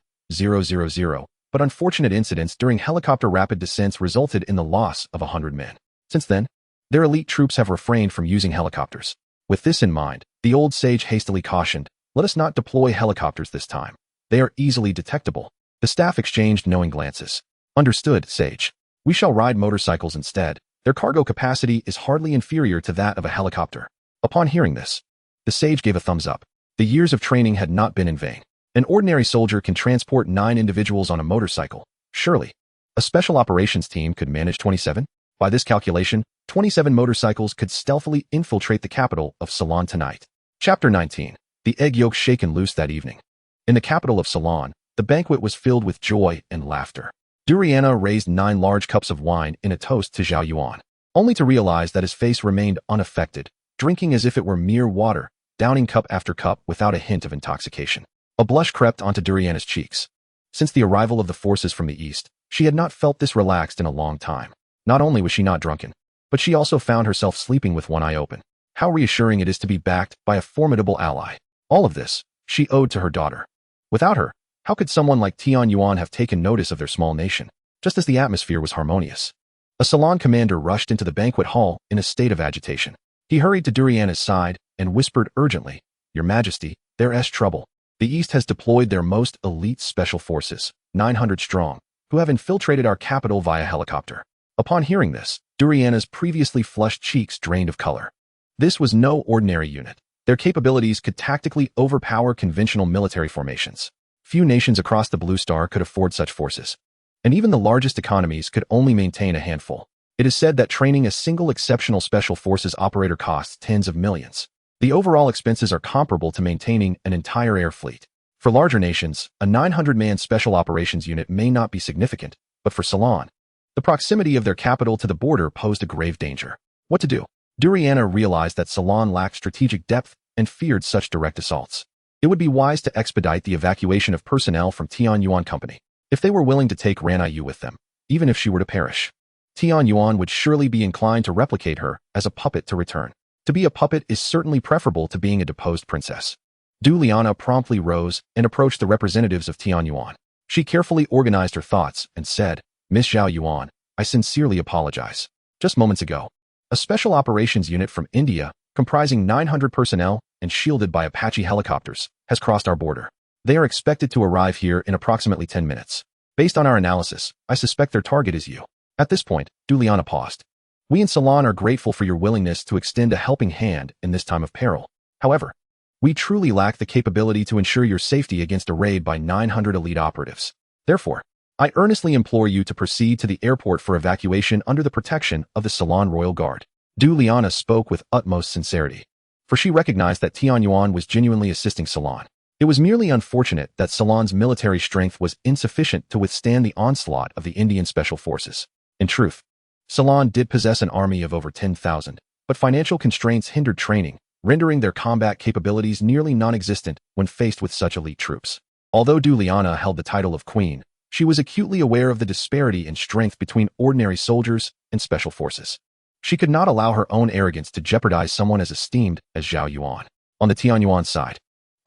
Speaker 1: but unfortunate incidents during helicopter rapid descents resulted in the loss of 100 men. Since then, their elite troops have refrained from using helicopters. With this in mind, the old sage hastily cautioned, "Let us not deploy helicopters this time. They are easily detectable." The staff exchanged knowing glances. "Understood, sage. We shall ride motorcycles instead. Their cargo capacity is hardly inferior to that of a helicopter." Upon hearing this, the sage gave a thumbs up. The years of training had not been in vain. An ordinary soldier can transport 9 individuals on a motorcycle. Surely, a special operations team could manage 27? By this calculation, 27 motorcycles could stealthily infiltrate the capital of Ceylon tonight. Chapter 19. The egg yolk shaken loose that evening. In the capital of Ceylon, the banquet was filled with joy and laughter. Duriana raised 9 large cups of wine in a toast to Zhao Yuan, only to realize that his face remained unaffected, drinking as if it were mere water, downing cup after cup without a hint of intoxication. A blush crept onto Duriana's cheeks. Since the arrival of the forces from the east, she had not felt this relaxed in a long time. Not only was she not drunken, but she also found herself sleeping with one eye open. How reassuring it is to be backed by a formidable ally. All of this, she owed to her daughter. Without her, how could someone like Tianyuan have taken notice of their small nation, just as the atmosphere was harmonious? A Ceylon commander rushed into the banquet hall in a state of agitation. He hurried to Duriana's side and whispered urgently, "Your Majesty, there's trouble. The East has deployed their most elite special forces, 900 strong, who have infiltrated our capital via helicopter." Upon hearing this, Duriana's previously flushed cheeks drained of color. This was no ordinary unit. Their capabilities could tactically overpower conventional military formations. Few nations across the Blue Star could afford such forces, and even the largest economies could only maintain a handful. It is said that training a single exceptional special forces operator costs tens of millions. The overall expenses are comparable to maintaining an entire air fleet. For larger nations, a 900-man special operations unit may not be significant, but for Ceylon, the proximity of their capital to the border posed a grave danger. What to do? Duriana realized that Ceylon lacked strategic depth and feared such direct assaults. It would be wise to expedite the evacuation of personnel from Tianyuan Company, if they were willing to take Ranayu with them, even if she were to perish. Tianyuan would surely be inclined to replicate her as a puppet to return. To be a puppet is certainly preferable to being a deposed princess. Duliana promptly rose and approached the representatives of Tianyuan. She carefully organized her thoughts and said, "Miss Zhao Yuan, I sincerely apologize. Just moments ago, a special operations unit from India, comprising 900 personnel and shielded by Apache helicopters, has crossed our border. They are expected to arrive here in approximately 10 minutes. Based on our analysis, I suspect their target is you." At this point, Juliana paused. We in Salon are grateful for your willingness to extend a helping hand in this time of peril. However, we truly lack the capability to ensure your safety against a raid by 900 elite operatives. Therefore, I earnestly implore you to proceed to the airport for evacuation under the protection of the Salon Royal Guard. Juliana spoke with utmost sincerity, for she recognized that Tian Yuan was genuinely assisting Salon. It was merely unfortunate that Salon's military strength was insufficient to withstand the onslaught of the Indian Special Forces. In truth, Salon did possess an army of over 10,000, but financial constraints hindered training, rendering their combat capabilities nearly non-existent when faced with such elite troops. Although Juliana held the title of queen, she was acutely aware of the disparity in strength between ordinary soldiers and special forces. She could not allow her own arrogance to jeopardize someone as esteemed as Zhao Yuan. On the Tian Yuan side,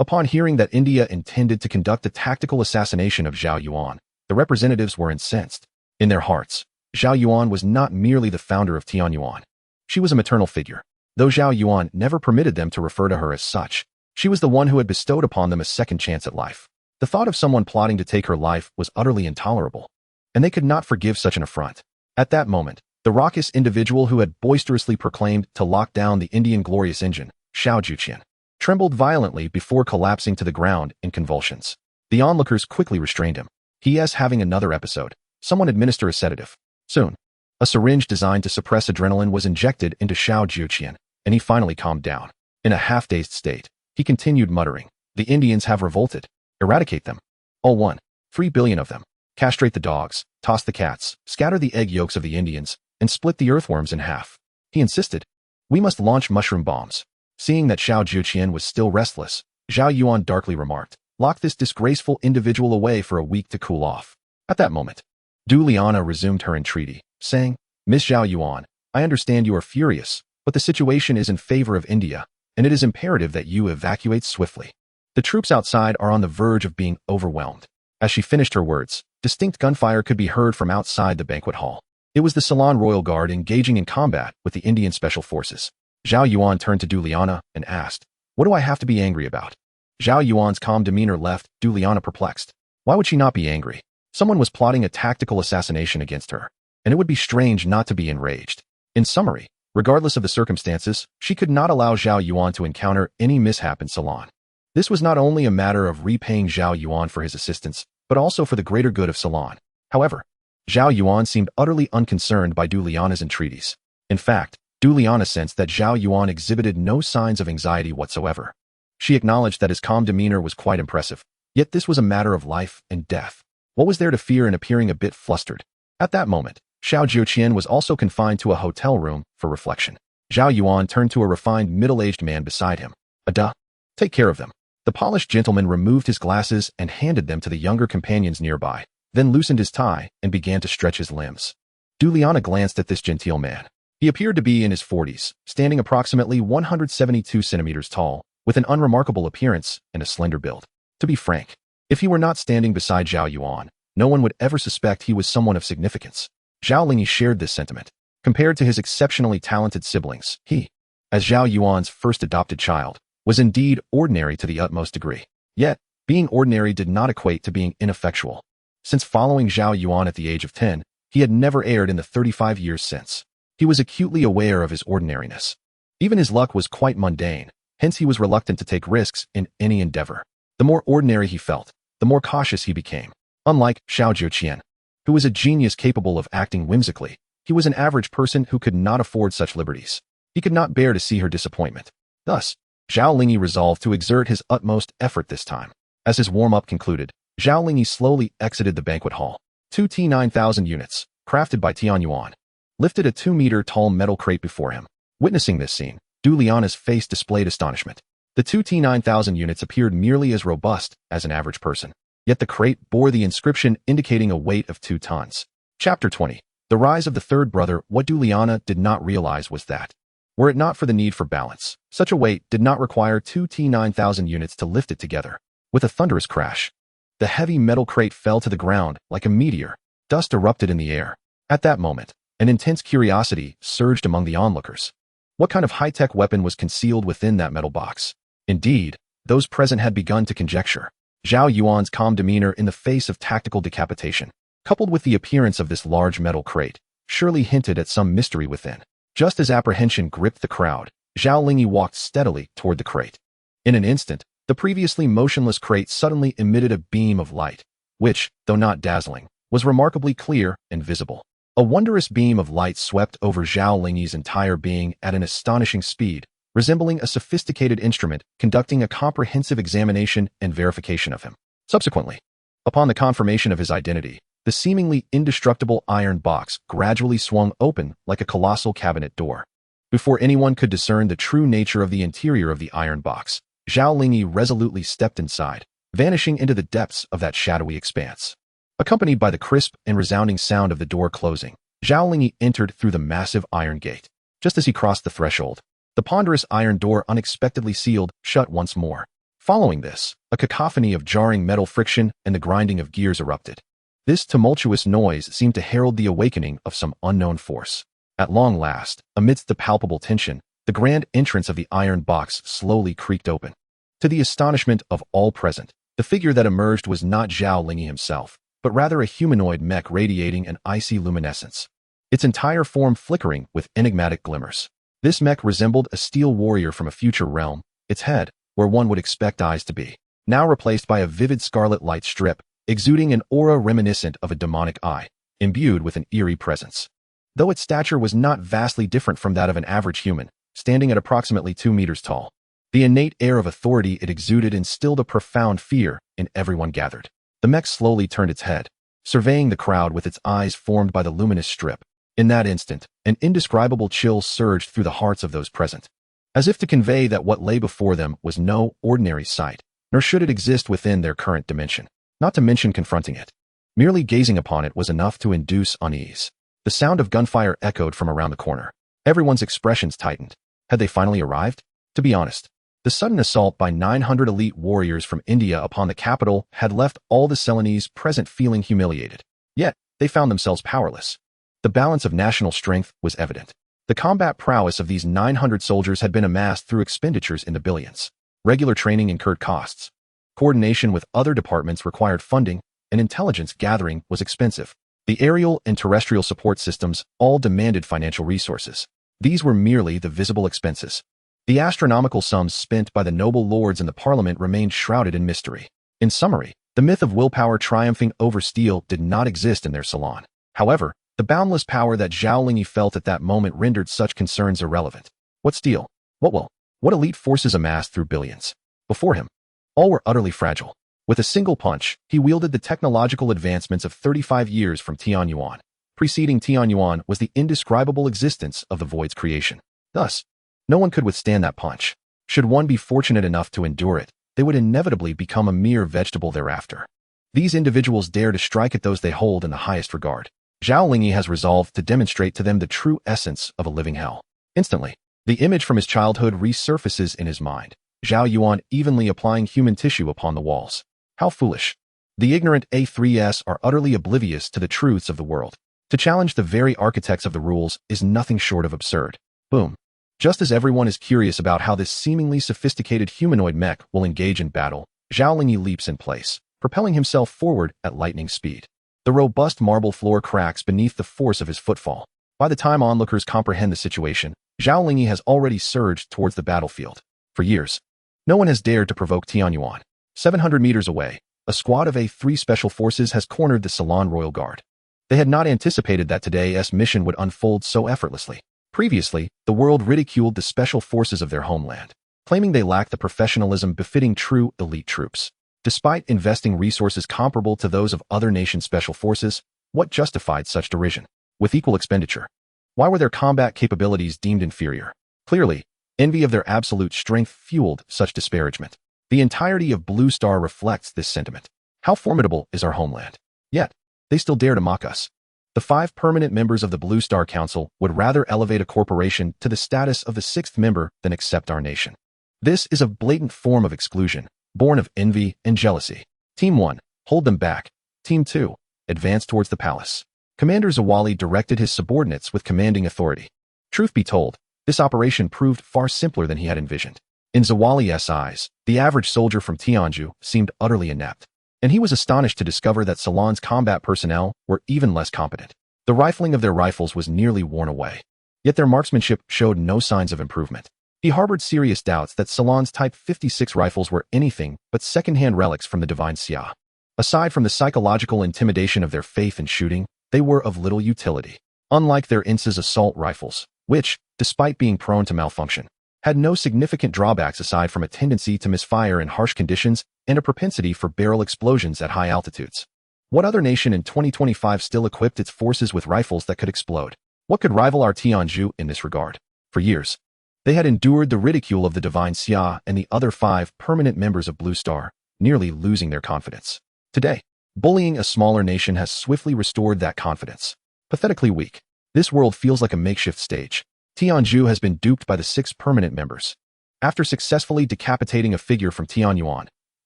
Speaker 1: upon hearing that India intended to conduct a tactical assassination of Zhao Yuan, the representatives were incensed. In their hearts, Zhao Yuan was not merely the founder of Tian Yuan. She was a maternal figure. Though Zhao Yuan never permitted them to refer to her as such, she was the one who had bestowed upon them a second chance at life. The thought of someone plotting to take her life was utterly intolerable, and they could not forgive such an affront. At that moment, the raucous individual who had boisterously proclaimed to lock down the Indian glorious engine, Zhao Xun, trembled violently before collapsing to the ground in convulsions. The onlookers quickly restrained him. He is having another episode. Someone administer a sedative. Soon, a syringe designed to suppress adrenaline was injected into Zhao Xun, and he finally calmed down. In a half-dazed state, he continued muttering, "The Indians have revolted. Eradicate them. All 1.3 billion of them. Castrate the dogs, toss the cats, scatter the egg yolks of the Indians, and split the earthworms in half." He insisted, "We must launch mushroom bombs." Seeing that Zhao Xun was still restless, Zhao Yuan darkly remarked, "Lock this disgraceful individual away for a week to cool off." At that moment, Juliana resumed her entreaty, saying, "Miss Zhao Yuan, I understand you are furious, but the situation is in favor of India, and it is imperative that you evacuate swiftly. The troops outside are on the verge of being overwhelmed." As she finished her words, distinct gunfire could be heard from outside the banquet hall. It was the Salon Royal Guard engaging in combat with the Indian Special Forces. Zhao Yuan turned to Juliana and asked, "What do I have to be angry about?" Zhao Yuan's calm demeanor left Juliana perplexed. Why would she not be angry? Someone was plotting a tactical assassination against her, and it would be strange not to be enraged. In summary, regardless of the circumstances, she could not allow Zhao Yuan to encounter any mishap in Salon. This was not only a matter of repaying Zhao Yuan for his assistance, but also for the greater good of Salon. However, Zhao Yuan seemed utterly unconcerned by Juliana's entreaties. In fact, Juliana sensed that Zhao Yuan exhibited no signs of anxiety whatsoever. She acknowledged that his calm demeanor was quite impressive, yet this was a matter of life and death. What was there to fear in appearing a bit flustered? At that moment, Zhao Xun was also confined to a hotel room for reflection. Zhao Yuan turned to a refined middle-aged man beside him. "Ada, take care of them." The polished gentleman removed his glasses and handed them to the younger companions nearby, then loosened his tie and began to stretch his limbs. Juliana glanced at this genteel man. He appeared to be in his 40s, standing approximately 172 centimeters tall, with an unremarkable appearance and a slender build. To be frank, if he were not standing beside Zhao Yuan, no one would ever suspect he was someone of significance. Zhao Lingyi shared this sentiment. Compared to his exceptionally talented siblings, he, as Zhao Yuan's first adopted child, was indeed ordinary to the utmost degree. Yet, being ordinary did not equate to being ineffectual. Since following Zhao Yuan at the age of 10, he had never erred in the 35 years since. He was acutely aware of his ordinariness. Even his luck was quite mundane, hence he was reluctant to take risks in any endeavor. The more ordinary he felt, the more cautious he became. Unlike Zhao Xun, who was a genius capable of acting whimsically, he was an average person who could not afford such liberties. He could not bear to see her disappointment. Thus, Zhao Lingyi resolved to exert his utmost effort this time. As his warm-up concluded, Zhao Lingyi slowly exited the banquet hall. Two T-9000 units, crafted by Tian Yuan, lifted a 2-meter-tall metal crate before him. Witnessing this scene, Juliana's face displayed astonishment. The two T-9000 units appeared merely as robust as an average person, yet the crate bore the inscription indicating a weight of 2 tons. Chapter 20. The Rise of the Third Brother. What Juliana did not realize was that, were it not for the need for balance, such a weight did not require 2 T-9000 units to lift it together. With a thunderous crash, the heavy metal crate fell to the ground like a meteor. Dust erupted in the air. At that moment, an intense curiosity surged among the onlookers. What kind of high-tech weapon was concealed within that metal box? Indeed, those present had begun to conjecture. Zhao Yuan's calm demeanor in the face of tactical decapitation, coupled with the appearance of this large metal crate, surely hinted at some mystery within. Just as apprehension gripped the crowd, Zhao Lingyi walked steadily toward the crate. In an instant, the previously motionless crate suddenly emitted a beam of light, which, though not dazzling, was remarkably clear and visible. A wondrous beam of light swept over Zhao Lingyi's entire being at an astonishing speed, resembling a sophisticated instrument conducting a comprehensive examination and verification of him. Subsequently, upon the confirmation of his identity, the seemingly indestructible iron box gradually swung open like a colossal cabinet door. Before anyone could discern the true nature of the interior of the iron box, Zhao Lingyi resolutely stepped inside, vanishing into the depths of that shadowy expanse. Accompanied by the crisp and resounding sound of the door closing, Zhao Lingyi entered through the massive iron gate. Just as he crossed the threshold, the ponderous iron door unexpectedly sealed shut once more. Following this, a cacophony of jarring metal friction and the grinding of gears erupted. This tumultuous noise seemed to herald the awakening of some unknown force. At long last, amidst the palpable tension, the grand entrance of the iron box slowly creaked open. To the astonishment of all present, the figure that emerged was not Zhao Lingyi himself, but rather a humanoid mech radiating an icy luminescence, its entire form flickering with enigmatic glimmers. This mech resembled a steel warrior from a future realm, its head, where one would expect eyes to be, now replaced by a vivid scarlet light strip, exuding an aura reminiscent of a demonic eye, imbued with an eerie presence. Though its stature was not vastly different from that of an average human, standing at approximately 2 meters tall, the innate air of authority it exuded instilled a profound fear in everyone gathered. The mech slowly turned its head, surveying the crowd with its eyes formed by the luminous strip. In that instant, an indescribable chill surged through the hearts of those present, as if to convey that what lay before them was no ordinary sight, nor should it exist within their current dimension. Not to mention confronting it. Merely gazing upon it was enough to induce unease. The sound of gunfire echoed from around the corner. Everyone's expressions tightened. Had they finally arrived? To be honest, the sudden assault by 900 elite warriors from India upon the capital had left all the Ceylonese present feeling humiliated. Yet, they found themselves powerless. The balance of national strength was evident. The combat prowess of these 900 soldiers had been amassed through expenditures in the billions. Regular training incurred costs. Coordination with other departments required funding, and intelligence gathering was expensive. The aerial and terrestrial support systems all demanded financial resources. These were merely the visible expenses. The astronomical sums spent by the noble lords in the parliament remained shrouded in mystery. In summary, the myth of willpower triumphing over steel did not exist in their salon. However, the boundless power that Zhao Lingyi felt at that moment rendered such concerns irrelevant. What steel? What will? What elite forces amassed through billions? Before him, all were utterly fragile. With a single punch, he wielded the technological advancements of 35 years from Tianyuan. Preceding Tianyuan was the indescribable existence of the void's creation. Thus, no one could withstand that punch. Should one be fortunate enough to endure it, they would inevitably become a mere vegetable thereafter. These individuals dare to strike at those they hold in the highest regard. Zhao Lingyi has resolved to demonstrate to them the true essence of a living hell. Instantly, the image from his childhood resurfaces in his mind. Zhao Yuan evenly applying human tissue upon the walls. How foolish. The ignorant A3s are utterly oblivious to the truths of the world. To challenge the very architects of the rules is nothing short of absurd. Boom. Just as everyone is curious about how this seemingly sophisticated humanoid mech will engage in battle, Zhao Lingyi leaps in place, propelling himself forward at lightning speed. The robust marble floor cracks beneath the force of his footfall. By the time onlookers comprehend the situation, Zhao Lingyi has already surged towards the battlefield. For years, no one has dared to provoke Tianyuan. 700 meters away, a squad of A3 special forces has cornered the Salon Royal Guard. They had not anticipated that today's mission would unfold so effortlessly. Previously, the world ridiculed the special forces of their homeland, claiming they lacked the professionalism befitting true elite troops. Despite investing resources comparable to those of other nations' special forces, what justified such derision? With equal expenditure, why were their combat capabilities deemed inferior? Clearly, envy of their absolute strength fueled such disparagement. The entirety of Blue Star reflects this sentiment. How formidable is our homeland? Yet, they still dare to mock us. The 5 permanent members of the Blue Star Council would rather elevate a corporation to the status of the 6th member than accept our nation. This is a blatant form of exclusion, born of envy and jealousy. Team 1, hold them back. Team 2, advance towards the palace. Commander Zawali directed his subordinates with commanding authority. Truth be told, this operation proved far simpler than he had envisioned. In Zawali's eyes, the average soldier from Tianju seemed utterly inept, and he was astonished to discover that Salon's combat personnel were even less competent. The rifling of their rifles was nearly worn away. Yet their marksmanship showed no signs of improvement. He harbored serious doubts that Ceylon's Type 56 rifles were anything but second-hand relics from the divine Xia. Aside from the psychological intimidation of their faith in shooting, they were of little utility. Unlike their Ince's assault rifles, which, despite being prone to malfunction, had no significant drawbacks aside from a tendency to misfire in harsh conditions and a propensity for barrel explosions at high altitudes. What other nation in 2025 still equipped its forces with rifles that could explode? What could rival our Tianzhu in this regard? For years, they had endured the ridicule of the divine Xia and the other 5 permanent members of Blue Star, nearly losing their confidence. Today, bullying a smaller nation has swiftly restored that confidence. Pathetically weak, this world feels like a makeshift stage. Tianzhu has been duped by the 6 permanent members. After successfully decapitating a figure from Tianyuan,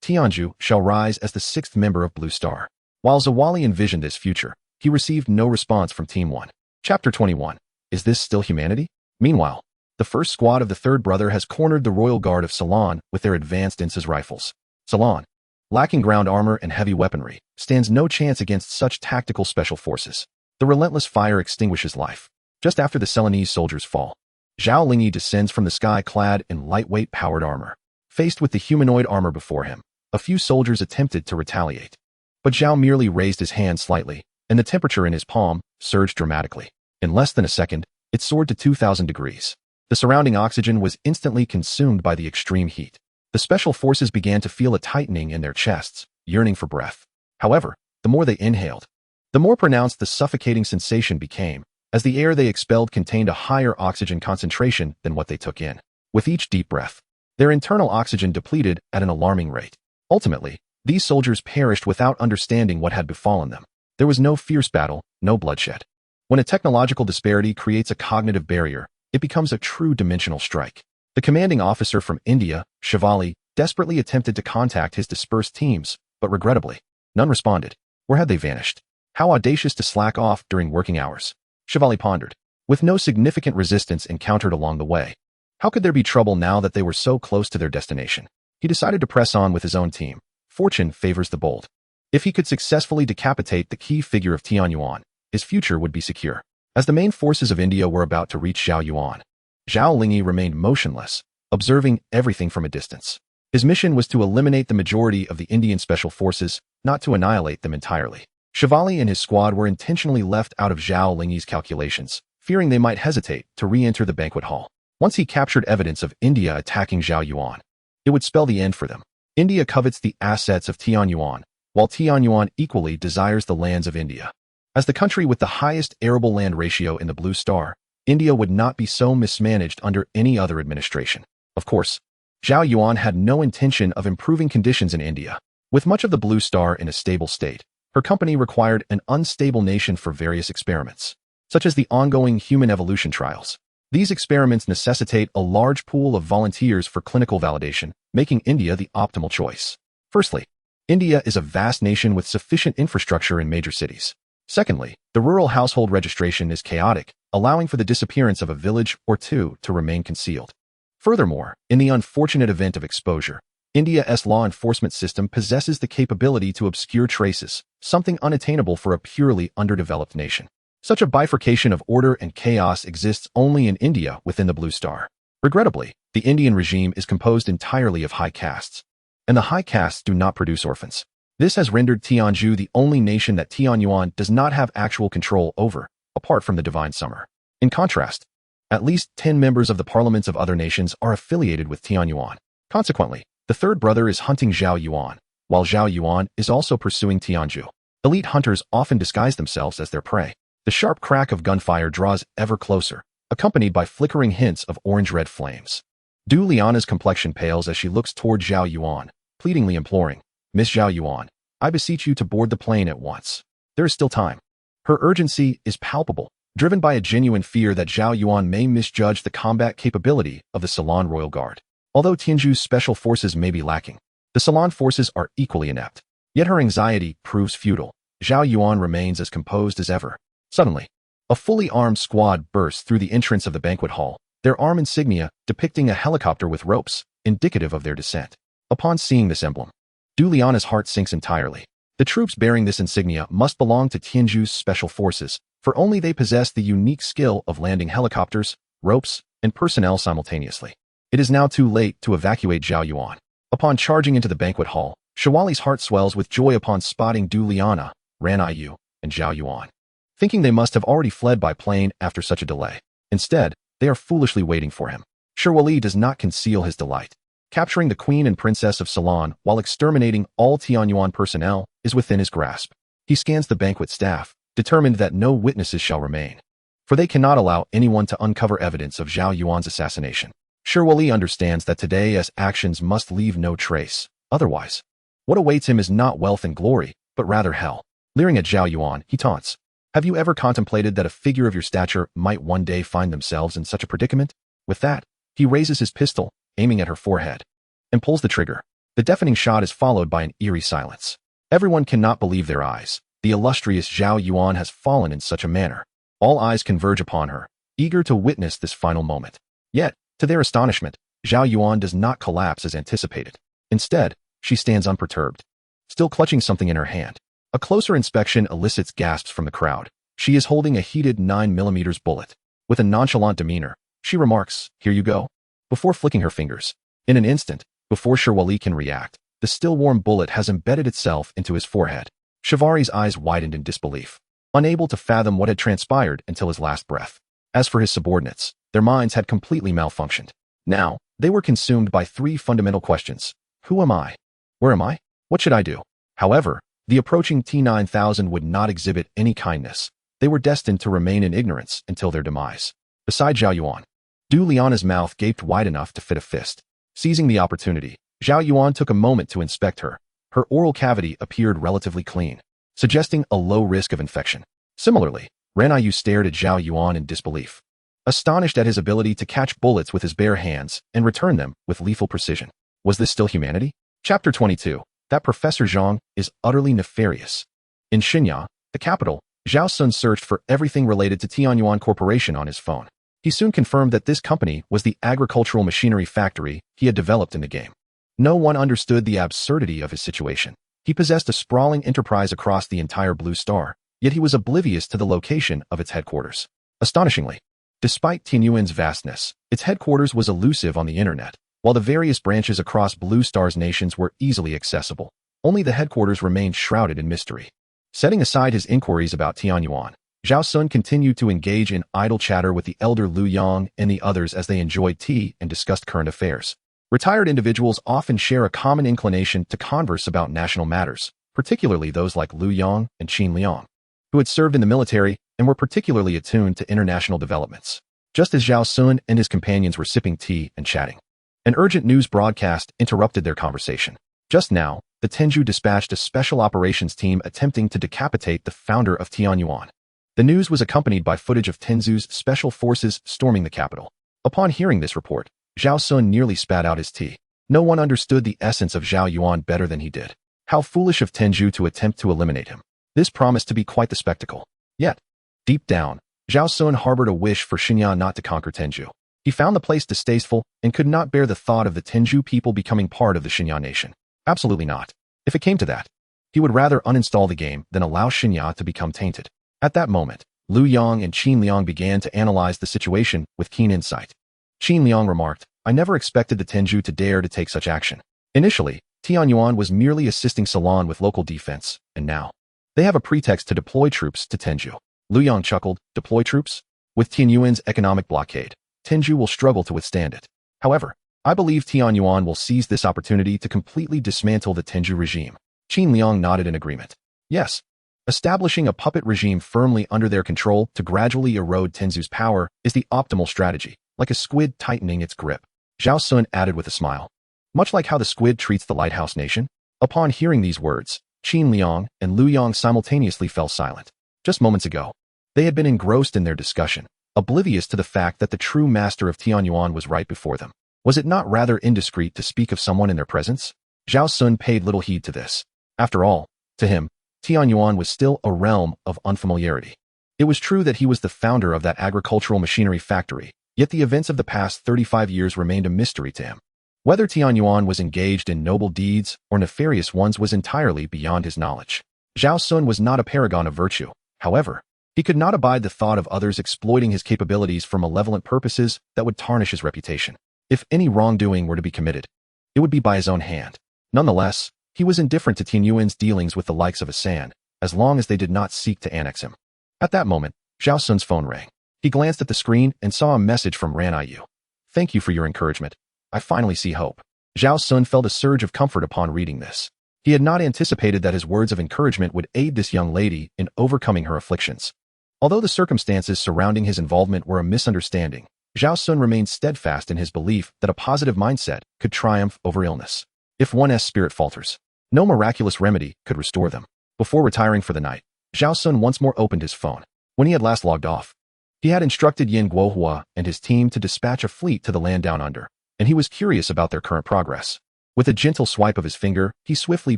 Speaker 1: Tianzhu shall rise as the 6th member of Blue Star. While Zawali envisioned this future, he received no response from Team 1. Chapter 21. Is this still humanity? Meanwhile, the first squad of the third brother has cornered the Royal Guard of Ceylon with their advanced Inces rifles. Ceylon, lacking ground armor and heavy weaponry, stands no chance against such tactical special forces. The relentless fire extinguishes life. Just after the Ceylonese soldiers fall, Zhao Lingyi descends from the sky clad in lightweight powered armor. Faced with the humanoid armor before him, a few soldiers attempted to retaliate. But Zhao merely raised his hand slightly, and the temperature in his palm surged dramatically. In less than a second, it soared to 2,000 degrees. The surrounding oxygen was instantly consumed by the extreme heat. The special forces began to feel a tightening in their chests, yearning for breath. However, the more they inhaled, the more pronounced the suffocating sensation became, as the air they expelled contained a higher oxygen concentration than what they took in. With each deep breath, their internal oxygen depleted at an alarming rate. Ultimately, these soldiers perished without understanding what had befallen them. There was no fierce battle, no bloodshed. When a technological disparity creates a cognitive barrier, it becomes a true dimensional strike. The commanding officer from India, Shivali, desperately attempted to contact his dispersed teams, but regrettably, none responded. Where had they vanished? How audacious to slack off during working hours. Shivali pondered. With no significant resistance encountered along the way, how could there be trouble now that they were so close to their destination? He decided to press on with his own team. Fortune favors the bold. If he could successfully decapitate the key figure of Tianyuan, his future would be secure. As the main forces of India were about to reach Zhaoyuan, Zhao Lingyi remained motionless, observing everything from a distance. His mission was to eliminate the majority of the Indian special forces, not to annihilate them entirely. Shivali and his squad were intentionally left out of Zhao Lingyi's calculations, fearing they might hesitate to re-enter the banquet hall. Once he captured evidence of India attacking Zhaoyuan, it would spell the end for them. India covets the assets of Tianyuan, while Tianyuan equally desires the lands of India. As the country with the highest arable land ratio in the Blue Star, India would not be so mismanaged under any other administration. Of course, Zhaoyuan had no intention of improving conditions in India. With much of the Blue Star in a stable state, her company required an unstable nation for various experiments, such as the ongoing human evolution trials. These experiments necessitate a large pool of volunteers for clinical validation, making India the optimal choice. Firstly, India is a vast nation with sufficient infrastructure in major cities. Secondly, the rural household registration is chaotic, allowing for the disappearance of a village or two to remain concealed. Furthermore, in the unfortunate event of exposure, India's law enforcement system possesses the capability to obscure traces, something unattainable for a purely underdeveloped nation. Such a bifurcation of order and chaos exists only in India within the Blue Star. Regrettably, the Indian regime is composed entirely of high castes, and the high castes do not produce orphans. This has rendered Tianzhu the only nation that Tianyuan does not have actual control over, apart from the Divine Summer. In contrast, at least 10 members of the parliaments of other nations are affiliated with Tianyuan. Consequently, the third brother is hunting Zhaoyuan, while Zhaoyuan is also pursuing Tianzhu. Elite hunters often disguise themselves as their prey. The sharp crack of gunfire draws ever closer, accompanied by flickering hints of orange-red flames. Du Liana's complexion pales as she looks toward Zhaoyuan, pleadingly imploring, "Miss Zhaoyuan, I beseech you to board the plane at once. There is still time." Her urgency is palpable, driven by a genuine fear that Zhaoyuan may misjudge the combat capability of the Ceylon Royal Guard. Although Tianzhu's special forces may be lacking, the Ceylon forces are equally inept. Yet her anxiety proves futile. Zhaoyuan remains as composed as ever. Suddenly, a fully armed squad bursts through the entrance of the banquet hall, their arm insignia depicting a helicopter with ropes, indicative of their descent. Upon seeing this emblem, Du Liana's heart sinks entirely. The troops bearing this insignia must belong to Tianzhu's special forces, for only they possessed the unique skill of landing helicopters, ropes, and personnel simultaneously. It is now too late to evacuate Zhao Yuan. Upon charging into the banquet hall, Shawali's heart swells with joy upon spotting Du Liana, Ran Yu, and Zhao Yuan, thinking they must have already fled by plane after such a delay. Instead, they are foolishly waiting for him. Shawali does not conceal his delight. Capturing the Queen and Princess of Ceylon while exterminating all Tianyuan personnel is within his grasp. He scans the banquet staff, determined that no witnesses shall remain, for they cannot allow anyone to uncover evidence of Zhao Yuan's assassination. Shawali understands that today's actions must leave no trace. Otherwise, what awaits him is not wealth and glory, but rather hell. Leering at Zhao Yuan, he taunts, "Have you ever contemplated that a figure of your stature might one day find themselves in such a predicament?" With that, he raises his pistol, aiming at her forehead, and pulls the trigger. The deafening shot is followed by an eerie silence. Everyone cannot believe their eyes. The illustrious Zhao Yuan has fallen in such a manner. All eyes converge upon her, eager to witness this final moment. Yet, to their astonishment, Zhao Yuan does not collapse as anticipated. Instead, she stands unperturbed, still clutching something in her hand. A closer inspection elicits gasps from the crowd. She is holding a heated 9mm bullet. With a nonchalant demeanor, she remarks, "Here you go," before flicking her fingers. In an instant, before Shawali can react, the still-warm bullet has embedded itself into his forehead. Shawari's eyes widened in disbelief, unable to fathom what had transpired until his last breath. As for his subordinates, their minds had completely malfunctioned. Now, they were consumed by three fundamental questions. Who am I? Where am I? What should I do? However, the approaching T-9000 would not exhibit any kindness. They were destined to remain in ignorance until their demise. Beside Zhao Yuan, Du Liana's mouth gaped wide enough to fit a fist. Seizing the opportunity, Zhao Yuan took a moment to inspect her. Her oral cavity appeared relatively clean, suggesting a low risk of infection. Similarly, Ran Yu stared at Zhao Yuan in disbelief, astonished at his ability to catch bullets with his bare hands and return them with lethal precision. Was this still humanity? Chapter 22. That Professor Zhang is utterly nefarious. In Xinya, the capital, Zhao Xun searched for everything related to Tianyuan Corporation on his phone. He soon confirmed that this company was the agricultural machinery factory he had developed in the game. No one understood the absurdity of his situation. He possessed a sprawling enterprise across the entire Blue Star, yet he was oblivious to the location of its headquarters. Astonishingly, despite Tianyuan's vastness, its headquarters was elusive on the internet. While the various branches across Blue Star's nations were easily accessible, only the headquarters remained shrouded in mystery. Setting aside his inquiries about Tianyuan, Zhao Xun continued to engage in idle chatter with the elder Lu Yang and the others as they enjoyed tea and discussed current affairs. Retired individuals often share a common inclination to converse about national matters, particularly those like Lu Yang and Qin Liang, who had served in the military and were particularly attuned to international developments. Just as Zhao Xun and his companions were sipping tea and chatting, an urgent news broadcast interrupted their conversation. Just now, the Tenju dispatched a special operations team attempting to decapitate the founder of Tianyuan. The news was accompanied by footage of Tenzu's special forces storming the capital. Upon hearing this report, Zhao Xun nearly spat out his tea. No one understood the essence of Zhao Yuan better than he did. How foolish of Tenju to attempt to eliminate him. This promised to be quite the spectacle. Yet, deep down, Zhao Xun harbored a wish for Xinya not to conquer Tenju. He found the place distasteful and could not bear the thought of the Tenju people becoming part of the Xinya nation. Absolutely not. If it came to that, he would rather uninstall the game than allow Xinya to become tainted. At that moment, Lu Yang and Qin Liang began to analyze the situation with keen insight. Qin Liang remarked, "I never expected the Tenju to dare to take such action. Initially, Tianyuan was merely assisting Ceylon with local defense, and now they have a pretext to deploy troops to Tenju." Lu Yang chuckled, "Deploy troops? With Tianyuan's economic blockade, Tenju will struggle to withstand it. However, I believe Tianyuan will seize this opportunity to completely dismantle the Tenju regime." Qin Liang nodded in agreement. Yes, establishing a puppet regime firmly under their control to gradually erode Tenzu's power is the optimal strategy, like a squid tightening its grip. Zhao Xun added with a smile. Much like how the squid treats the lighthouse nation. Upon hearing these words, Qin Liang and Lu Yang simultaneously fell silent. Just moments ago, they had been engrossed in their discussion, oblivious to the fact that the true master of Tianyuan was right before them. Was it not rather indiscreet to speak of someone in their presence? Zhao Xun paid little heed to this. After all, to him, Tianyuan was still a realm of unfamiliarity. It was true that he was the founder of that agricultural machinery factory, yet the events of the past 35 years remained a mystery to him. Whether Tianyuan was engaged in noble deeds or nefarious ones was entirely beyond his knowledge. Zhao Xun was not a paragon of virtue. However, He could not abide the thought of others exploiting his capabilities for malevolent purposes that would tarnish his reputation. If any wrongdoing were to be committed, it would be by his own hand. Nonetheless, he was indifferent to Tian Yuan's dealings with the likes of Asan, as long as they did not seek to annex him. At that moment, Zhao Xun's phone rang. He glanced at the screen and saw a message from Ran Yu. Thank you for your encouragement. I finally see hope. Zhao Xun felt a surge of comfort upon reading this. He had not anticipated that his words of encouragement would aid this young lady in overcoming her afflictions. Although the circumstances surrounding his involvement were a misunderstanding, Zhao Xun remained steadfast in his belief that a positive mindset could triumph over illness. If one's spirit falters, no miraculous remedy could restore them. Before retiring for the night, Zhao Xun once more opened his phone. When he had last logged off, he had instructed Yin Guohua and his team to dispatch a fleet to the land down under, and he was curious about their current progress. With a gentle swipe of his finger, he swiftly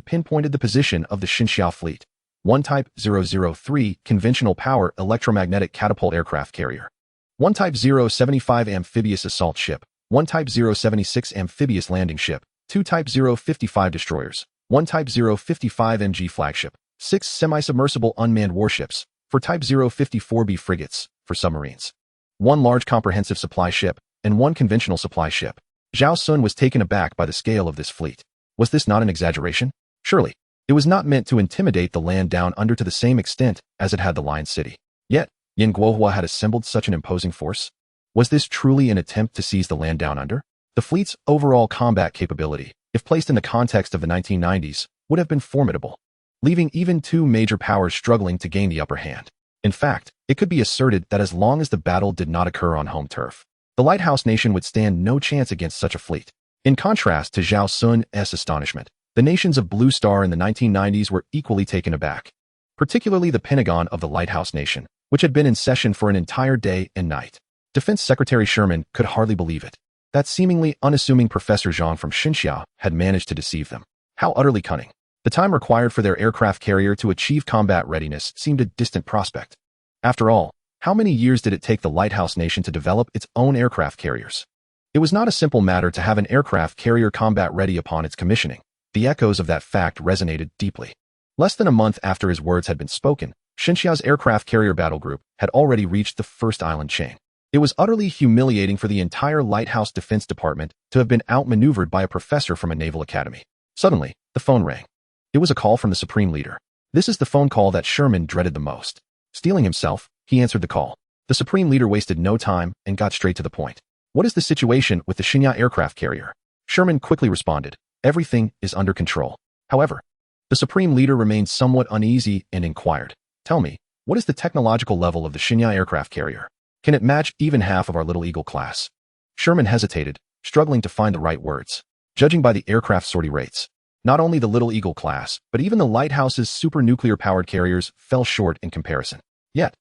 Speaker 1: pinpointed the position of the Xinxia fleet. 1 Type 003 conventional power electromagnetic catapult aircraft carrier. 1 Type 075 amphibious assault ship. 1 Type 076 amphibious landing ship. 2 Type 055 destroyers. 1 Type 055 MG flagship. 6 semi-submersible unmanned warships. 4 Type 054B frigates, for submarines. 1 large comprehensive supply ship, and 1 conventional supply ship. Zhao Xun was taken aback by the scale of this fleet. Was this not an exaggeration? Surely, it was not meant to intimidate the land down under to the same extent as it had the Lion City. Yet, Yin Guohua had assembled such an imposing force. Was this truly an attempt to seize the land down under? The fleet's overall combat capability, if placed in the context of the 1990s, would have been formidable, leaving even 2 major powers struggling to gain the upper hand. In fact, it could be asserted that as long as the battle did not occur on home turf, the Lighthouse Nation would stand no chance against such a fleet. In contrast to Zhao Xun's astonishment, the nations of Blue Star in the 1990s were equally taken aback, particularly the Pentagon of the Lighthouse Nation, which had been in session for an entire day and night. Defense Secretary Sherman could hardly believe it. That seemingly unassuming Professor Zhang from Xinxia had managed to deceive them. How utterly cunning. The time required for their aircraft carrier to achieve combat readiness seemed a distant prospect. After all, how many years did it take the Lighthouse Nation to develop its own aircraft carriers? It was not a simple matter to have an aircraft carrier combat ready upon its commissioning. The echoes of that fact resonated deeply. Less than a month after his words had been spoken, Xinxia's aircraft carrier battle group had already reached the first island chain. It was utterly humiliating for the entire Lighthouse Defense Department to have been outmaneuvered by a professor from a naval academy. Suddenly, the phone rang. It was a call from the Supreme Leader. This is the phone call that Sherman dreaded the most. Steeling himself, he answered the call. The Supreme Leader wasted no time and got straight to the point. What is the situation with the Xinxia aircraft carrier? Sherman quickly responded. Everything is under control. However, the Supreme Leader remained somewhat uneasy and inquired. Tell me, what is the technological level of the Xinxia aircraft carrier? Can it match even half of our Little Eagle class? Sherman hesitated, struggling to find the right words. Judging by the aircraft sortie rates, not only the Little Eagle class, but even the Lighthouse's super-nuclear-powered carriers fell short in comparison. Yet,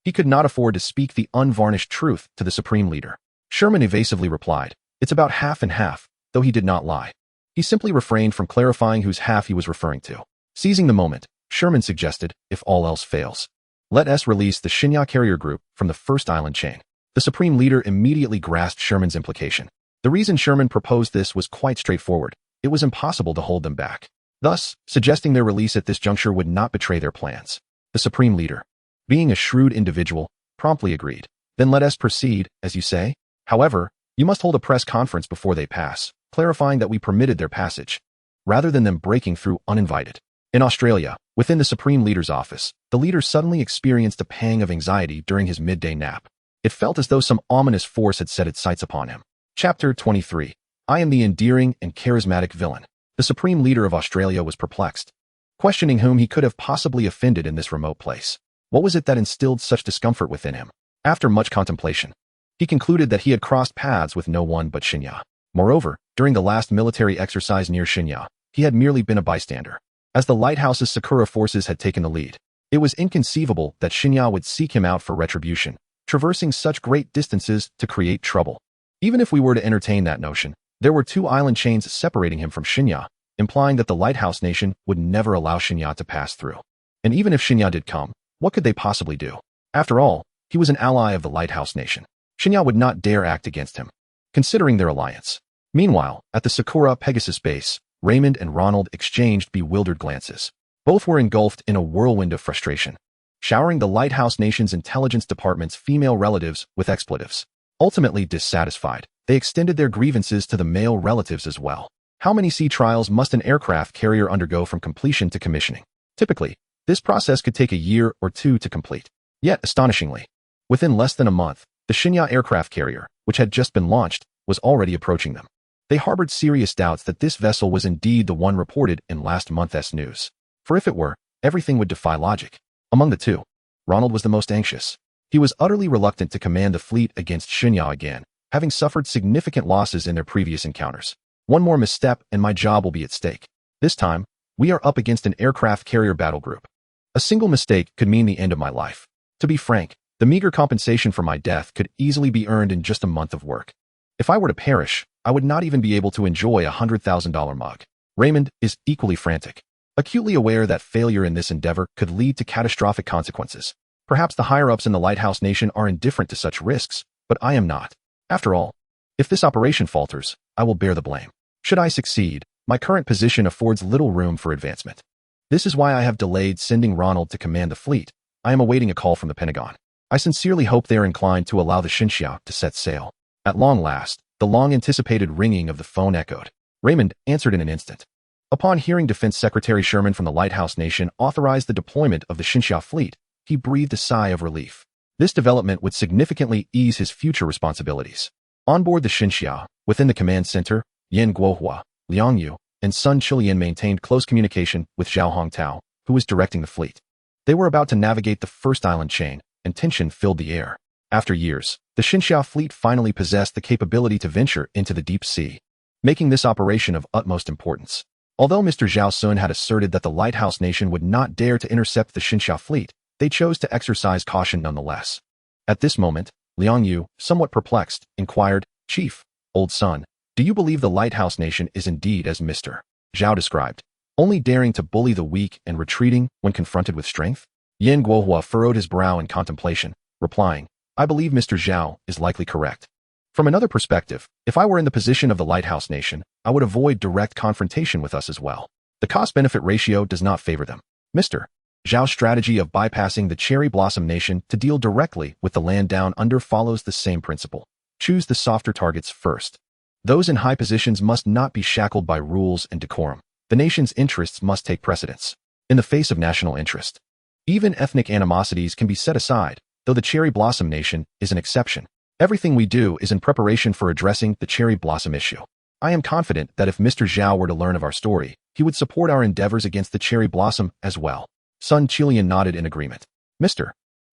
Speaker 1: he could not afford to speak the unvarnished truth to the Supreme Leader. Sherman evasively replied, it's about half and half, though he did not lie. He simply refrained from clarifying whose half he was referring to. Seizing the moment, Sherman suggested, if all else fails, let us release the Xinxia carrier group from the first island chain. The Supreme Leader immediately grasped Sherman's implication. The reason Sherman proposed this was quite straightforward. It was impossible to hold them back. Thus, suggesting their release at this juncture would not betray their plans. The Supreme Leader, being a shrewd individual, promptly agreed. Then let us proceed, as you say. However, you must hold a press conference before they pass, clarifying that we permitted their passage, rather than them breaking through uninvited. In Australia, within the Supreme Leader's office, the leader suddenly experienced a pang of anxiety during his midday nap. It felt as though some ominous force had set its sights upon him. Chapter 23. I am the endearing and charismatic villain. The Supreme Leader of Australia was perplexed, questioning whom he could have possibly offended in this remote place. What was it that instilled such discomfort within him? After much contemplation, he concluded that he had crossed paths with no one but Xinxia. Moreover, during the last military exercise near Xinxia, he had merely been a bystander, as the Lighthouse's Sakura forces had taken the lead. It was inconceivable that Xinxia would seek him out for retribution, traversing such great distances to create trouble. Even if we were to entertain that notion, there were 2 island chains separating him from Xinxia, implying that the Lighthouse Nation would never allow Xinxia to pass through. And even if Xinxia did come, what could they possibly do? After all, he was an ally of the Lighthouse Nation. Xinxia would not dare act against him, considering their alliance. Meanwhile, at the Sakura Pegasus base, Raymond and Ronald exchanged bewildered glances. Both were engulfed in a whirlwind of frustration. showering the lighthouse nation's intelligence department's female relatives with expletives. Ultimately dissatisfied, they extended their grievances to the male relatives as well. How many sea trials must an aircraft carrier undergo from completion to commissioning? Typically, this process could take a year or two to complete. Yet, astonishingly, within less than a month, the Xinya aircraft carrier, which had just been launched, was already approaching them. They harbored serious doubts that this vessel was indeed the one reported in last month's news. For if it were, everything would defy logic. Among the two, Ronald was the most anxious. He was utterly reluctant to command the fleet against Xinya again, having suffered significant losses in their previous encounters. One more misstep and my job will be at stake. This time, we are up against an aircraft carrier battle group. A single mistake could mean the end of my life. To be frank, the meager compensation for my death could easily be earned in just a month of work. If I were to perish, I would not even be able to enjoy a $100,000 mug. Raymond is equally frantic, acutely aware that failure in this endeavor could lead to catastrophic consequences. Perhaps the higher-ups in the Lighthouse Nation are indifferent to such risks, but I am not. After all, if this operation falters, I will bear the blame. Should I succeed, my current position affords little room for advancement. This is why I have delayed sending Ronald to command the fleet. I am awaiting a call from the Pentagon. I sincerely hope they are inclined to allow the Xinxia to set sail. At long last, the long-anticipated ringing of the phone echoed. Raymond answered in an instant. Upon hearing Defense Secretary Sherman from the Lighthouse Nation authorize the deployment of the Xinxia fleet, he breathed a sigh of relief. This development would significantly ease his future responsibilities. On board the Xinxia, within the command center, Yan Guohua, Liang Yu, and Sun Chilian maintained close communication with Zhao Hongtao, who was directing the fleet. They were about to navigate the first island chain, and tension filled the air. After years, the Xinxia fleet finally possessed the capability to venture into the deep sea, making this operation of utmost importance. Although Mr. Zhao Xun had asserted that the Lighthouse Nation would not dare to intercept the Xinxia fleet, they chose to exercise caution nonetheless. At this moment, Liang Yu, somewhat perplexed, inquired, "Chief, old son, do you believe the Lighthouse Nation is indeed as Mr. Zhao described, only daring to bully the weak and retreating when confronted with strength?" Yan Guohua furrowed his brow in contemplation, replying, "I believe Mr. Zhao is likely correct. From another perspective, if I were in the position of the Lighthouse Nation, I would avoid direct confrontation with us as well. The cost-benefit ratio does not favor them. Mr. Zhao's strategy of bypassing the Cherry Blossom Nation to deal directly with the land down under follows the same principle. Choose the softer targets first. Those in high positions must not be shackled by rules and decorum. The nation's interests must take precedence in the face of national interest. Even ethnic animosities can be set aside, though the Cherry Blossom Nation is an exception. Everything we do is in preparation for addressing the Cherry Blossom issue. I am confident that if Mr. Zhao were to learn of our story, he would support our endeavors against the Cherry Blossom as well." Sun Chilian nodded in agreement. "Mr.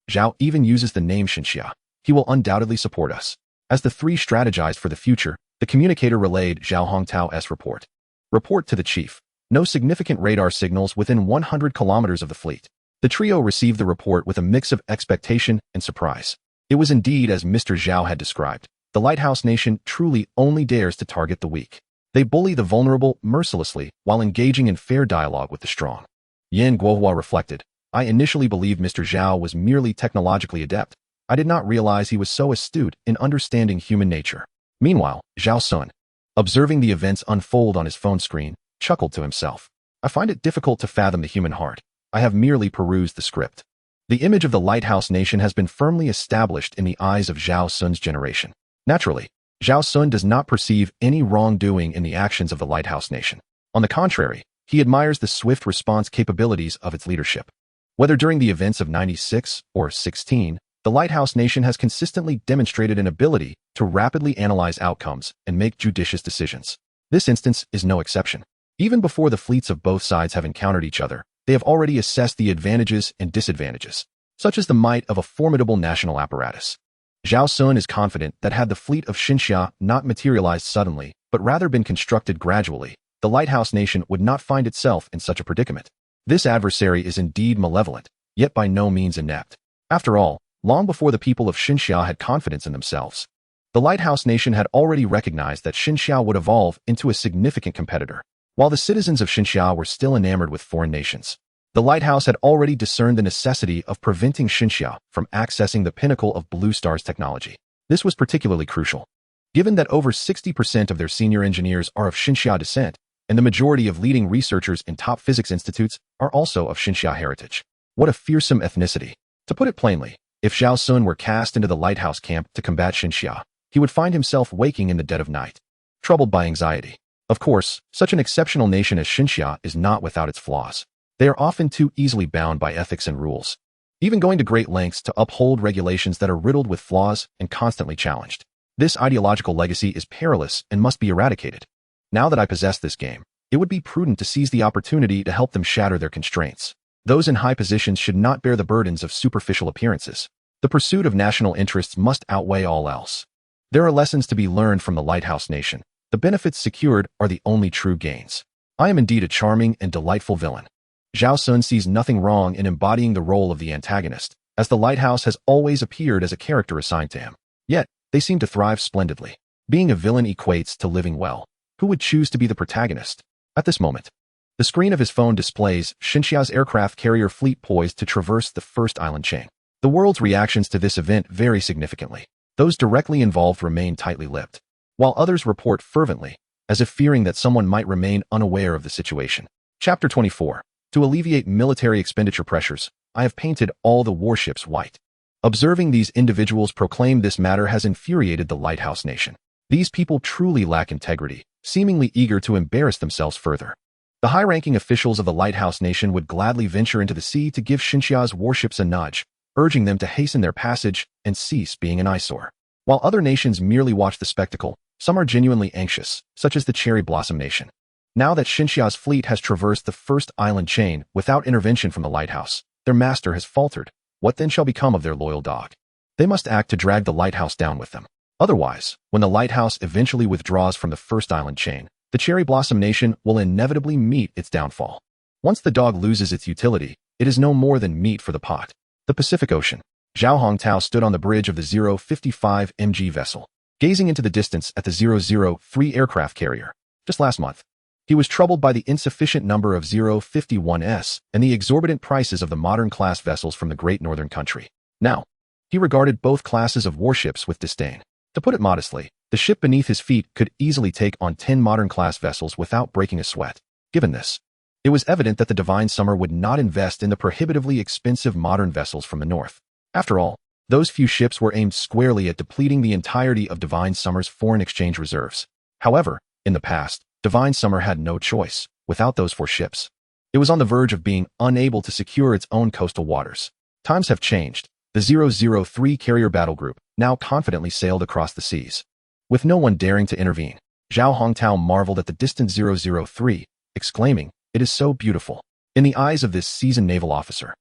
Speaker 1: Zhao even uses the name Xinxia. He will undoubtedly support us." As the three strategized for the future, the communicator relayed Zhao Hongtao's report. "Report to the chief. No significant radar signals within 100 kilometers of the fleet." The trio received the report with a mix of expectation and surprise. It was indeed as Mr. Zhao had described. The Lighthouse Nation truly only dares to target the weak. They bully the vulnerable mercilessly while engaging in fair dialogue with the strong. Yan Guohua reflected, "I initially believed Mr. Zhao was merely technologically adept. I did not realize he was so astute in understanding human nature." Meanwhile, Zhao Xun, observing the events unfold on his phone screen, chuckled to himself. "I find it difficult to fathom the human heart. I have merely perused the script." The image of the Lighthouse Nation has been firmly established in the eyes of Zhao Xun's generation. Naturally, Zhao Xun does not perceive any wrongdoing in the actions of the Lighthouse Nation. On the contrary, he admires the swift response capabilities of its leadership. Whether during the events of 96 or 16, the Lighthouse Nation has consistently demonstrated an ability to rapidly analyze outcomes and make judicious decisions. This instance is no exception. Even before the fleets of both sides have encountered each other, they have already assessed the advantages and disadvantages, such as the might of a formidable national apparatus. Zhao Xun is confident that had the fleet of Xinxia not materialized suddenly, but rather been constructed gradually, the Lighthouse Nation would not find itself in such a predicament. This adversary is indeed malevolent, yet by no means inept. After all, long before the people of Xinxia had confidence in themselves, the Lighthouse Nation had already recognized that Xinxia would evolve into a significant competitor. While the citizens of Xinxia were still enamored with foreign nations, the Lighthouse had already discerned the necessity of preventing Xinxia from accessing the pinnacle of Blue Star's technology. This was particularly crucial, given that over 60% of their senior engineers are of Xinxia descent, and the majority of leading researchers in top physics institutes are also of Xinxia heritage. What a fearsome ethnicity! To put it plainly, if Zhao Xun were cast into the lighthouse camp to combat Xinxia, he would find himself waking in the dead of night, troubled by anxiety. Of course, such an exceptional nation as Xinxia is not without its flaws. They are often too easily bound by ethics and rules, even going to great lengths to uphold regulations that are riddled with flaws and constantly challenged. This ideological legacy is perilous and must be eradicated. Now that I possess this game, it would be prudent to seize the opportunity to help them shatter their constraints. Those in high positions should not bear the burdens of superficial appearances. The pursuit of national interests must outweigh all else. There are lessons to be learned from the Lighthouse Nation. The benefits secured are the only true gains. I am indeed a charming and delightful villain. Zhao Xun sees nothing wrong in embodying the role of the antagonist, as the lighthouse has always appeared as a character assigned to him. Yet, they seem to thrive splendidly. Being a villain equates to living well. Who would choose to be the protagonist? At this moment, the screen of his phone displays Xinxia's aircraft carrier fleet poised to traverse the first island chain. The world's reactions to this event vary significantly. Those directly involved remain tightly lipped, while others report fervently, as if fearing that someone might remain unaware of the situation. Chapter 24. To alleviate military expenditure pressures, I have painted all the warships white. Observing these individuals proclaim this matter has infuriated the Lighthouse Nation. These people truly lack integrity, seemingly eager to embarrass themselves further. The high-ranking officials of the Lighthouse Nation would gladly venture into the sea to give Xinxia's warships a nudge, urging them to hasten their passage and cease being an eyesore. While other nations merely watch the spectacle, some are genuinely anxious, such as the Cherry Blossom Nation. Now that Xinxia's fleet has traversed the first island chain without intervention from the lighthouse, their master has faltered. What then shall become of their loyal dog? They must act to drag the lighthouse down with them. Otherwise, when the lighthouse eventually withdraws from the first island chain, the Cherry Blossom Nation will inevitably meet its downfall. Once the dog loses its utility, it is no more than meat for the pot. The Pacific Ocean. Zhao Hongtao stood on the bridge of the 055 MG vessel, gazing into the distance at the 003 aircraft carrier. Just last month, he was troubled by the insufficient number of 051s and the exorbitant prices of the modern class vessels from the great northern country. Now, he regarded both classes of warships with disdain. To put it modestly, the ship beneath his feet could easily take on 10 modern class vessels without breaking a sweat. Given this, it was evident that the Divine Summer would not invest in the prohibitively expensive modern vessels from the north. After all, those few ships were aimed squarely at depleting the entirety of Divine Summer's foreign exchange reserves. However, in the past, Divine Summer had no choice. Without those 4 ships, it was on the verge of being unable to secure its own coastal waters. Times have changed. The 003 carrier battle group now confidently sailed across the seas, with no one daring to intervene. Zhao Hongtao marveled at the distant 003, exclaiming, "It is so beautiful." In the eyes of this seasoned naval officer,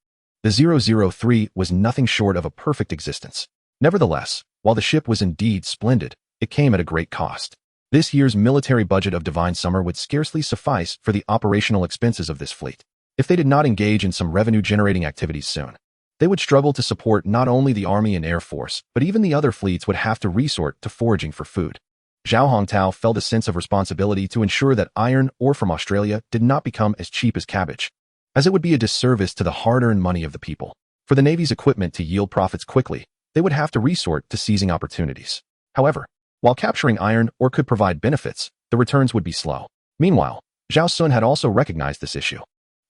Speaker 1: the 003 was nothing short of a perfect existence. Nevertheless, while the ship was indeed splendid, it came at a great cost. This year's military budget of Divine Summer would scarcely suffice for the operational expenses of this fleet. If they did not engage in some revenue-generating activities soon, they would struggle to support not only the Army and Air Force, but even the other fleets would have to resort to foraging for food. Zhao Hongtao felt a sense of responsibility to ensure that iron ore from Australia did not become as cheap as cabbage, as it would be a disservice to the hard-earned money of the people. For the Navy's equipment to yield profits quickly, they would have to resort to seizing opportunities. However, while capturing iron ore could provide benefits, the returns would be slow. Meanwhile, Zhao Xun had also recognized this issue.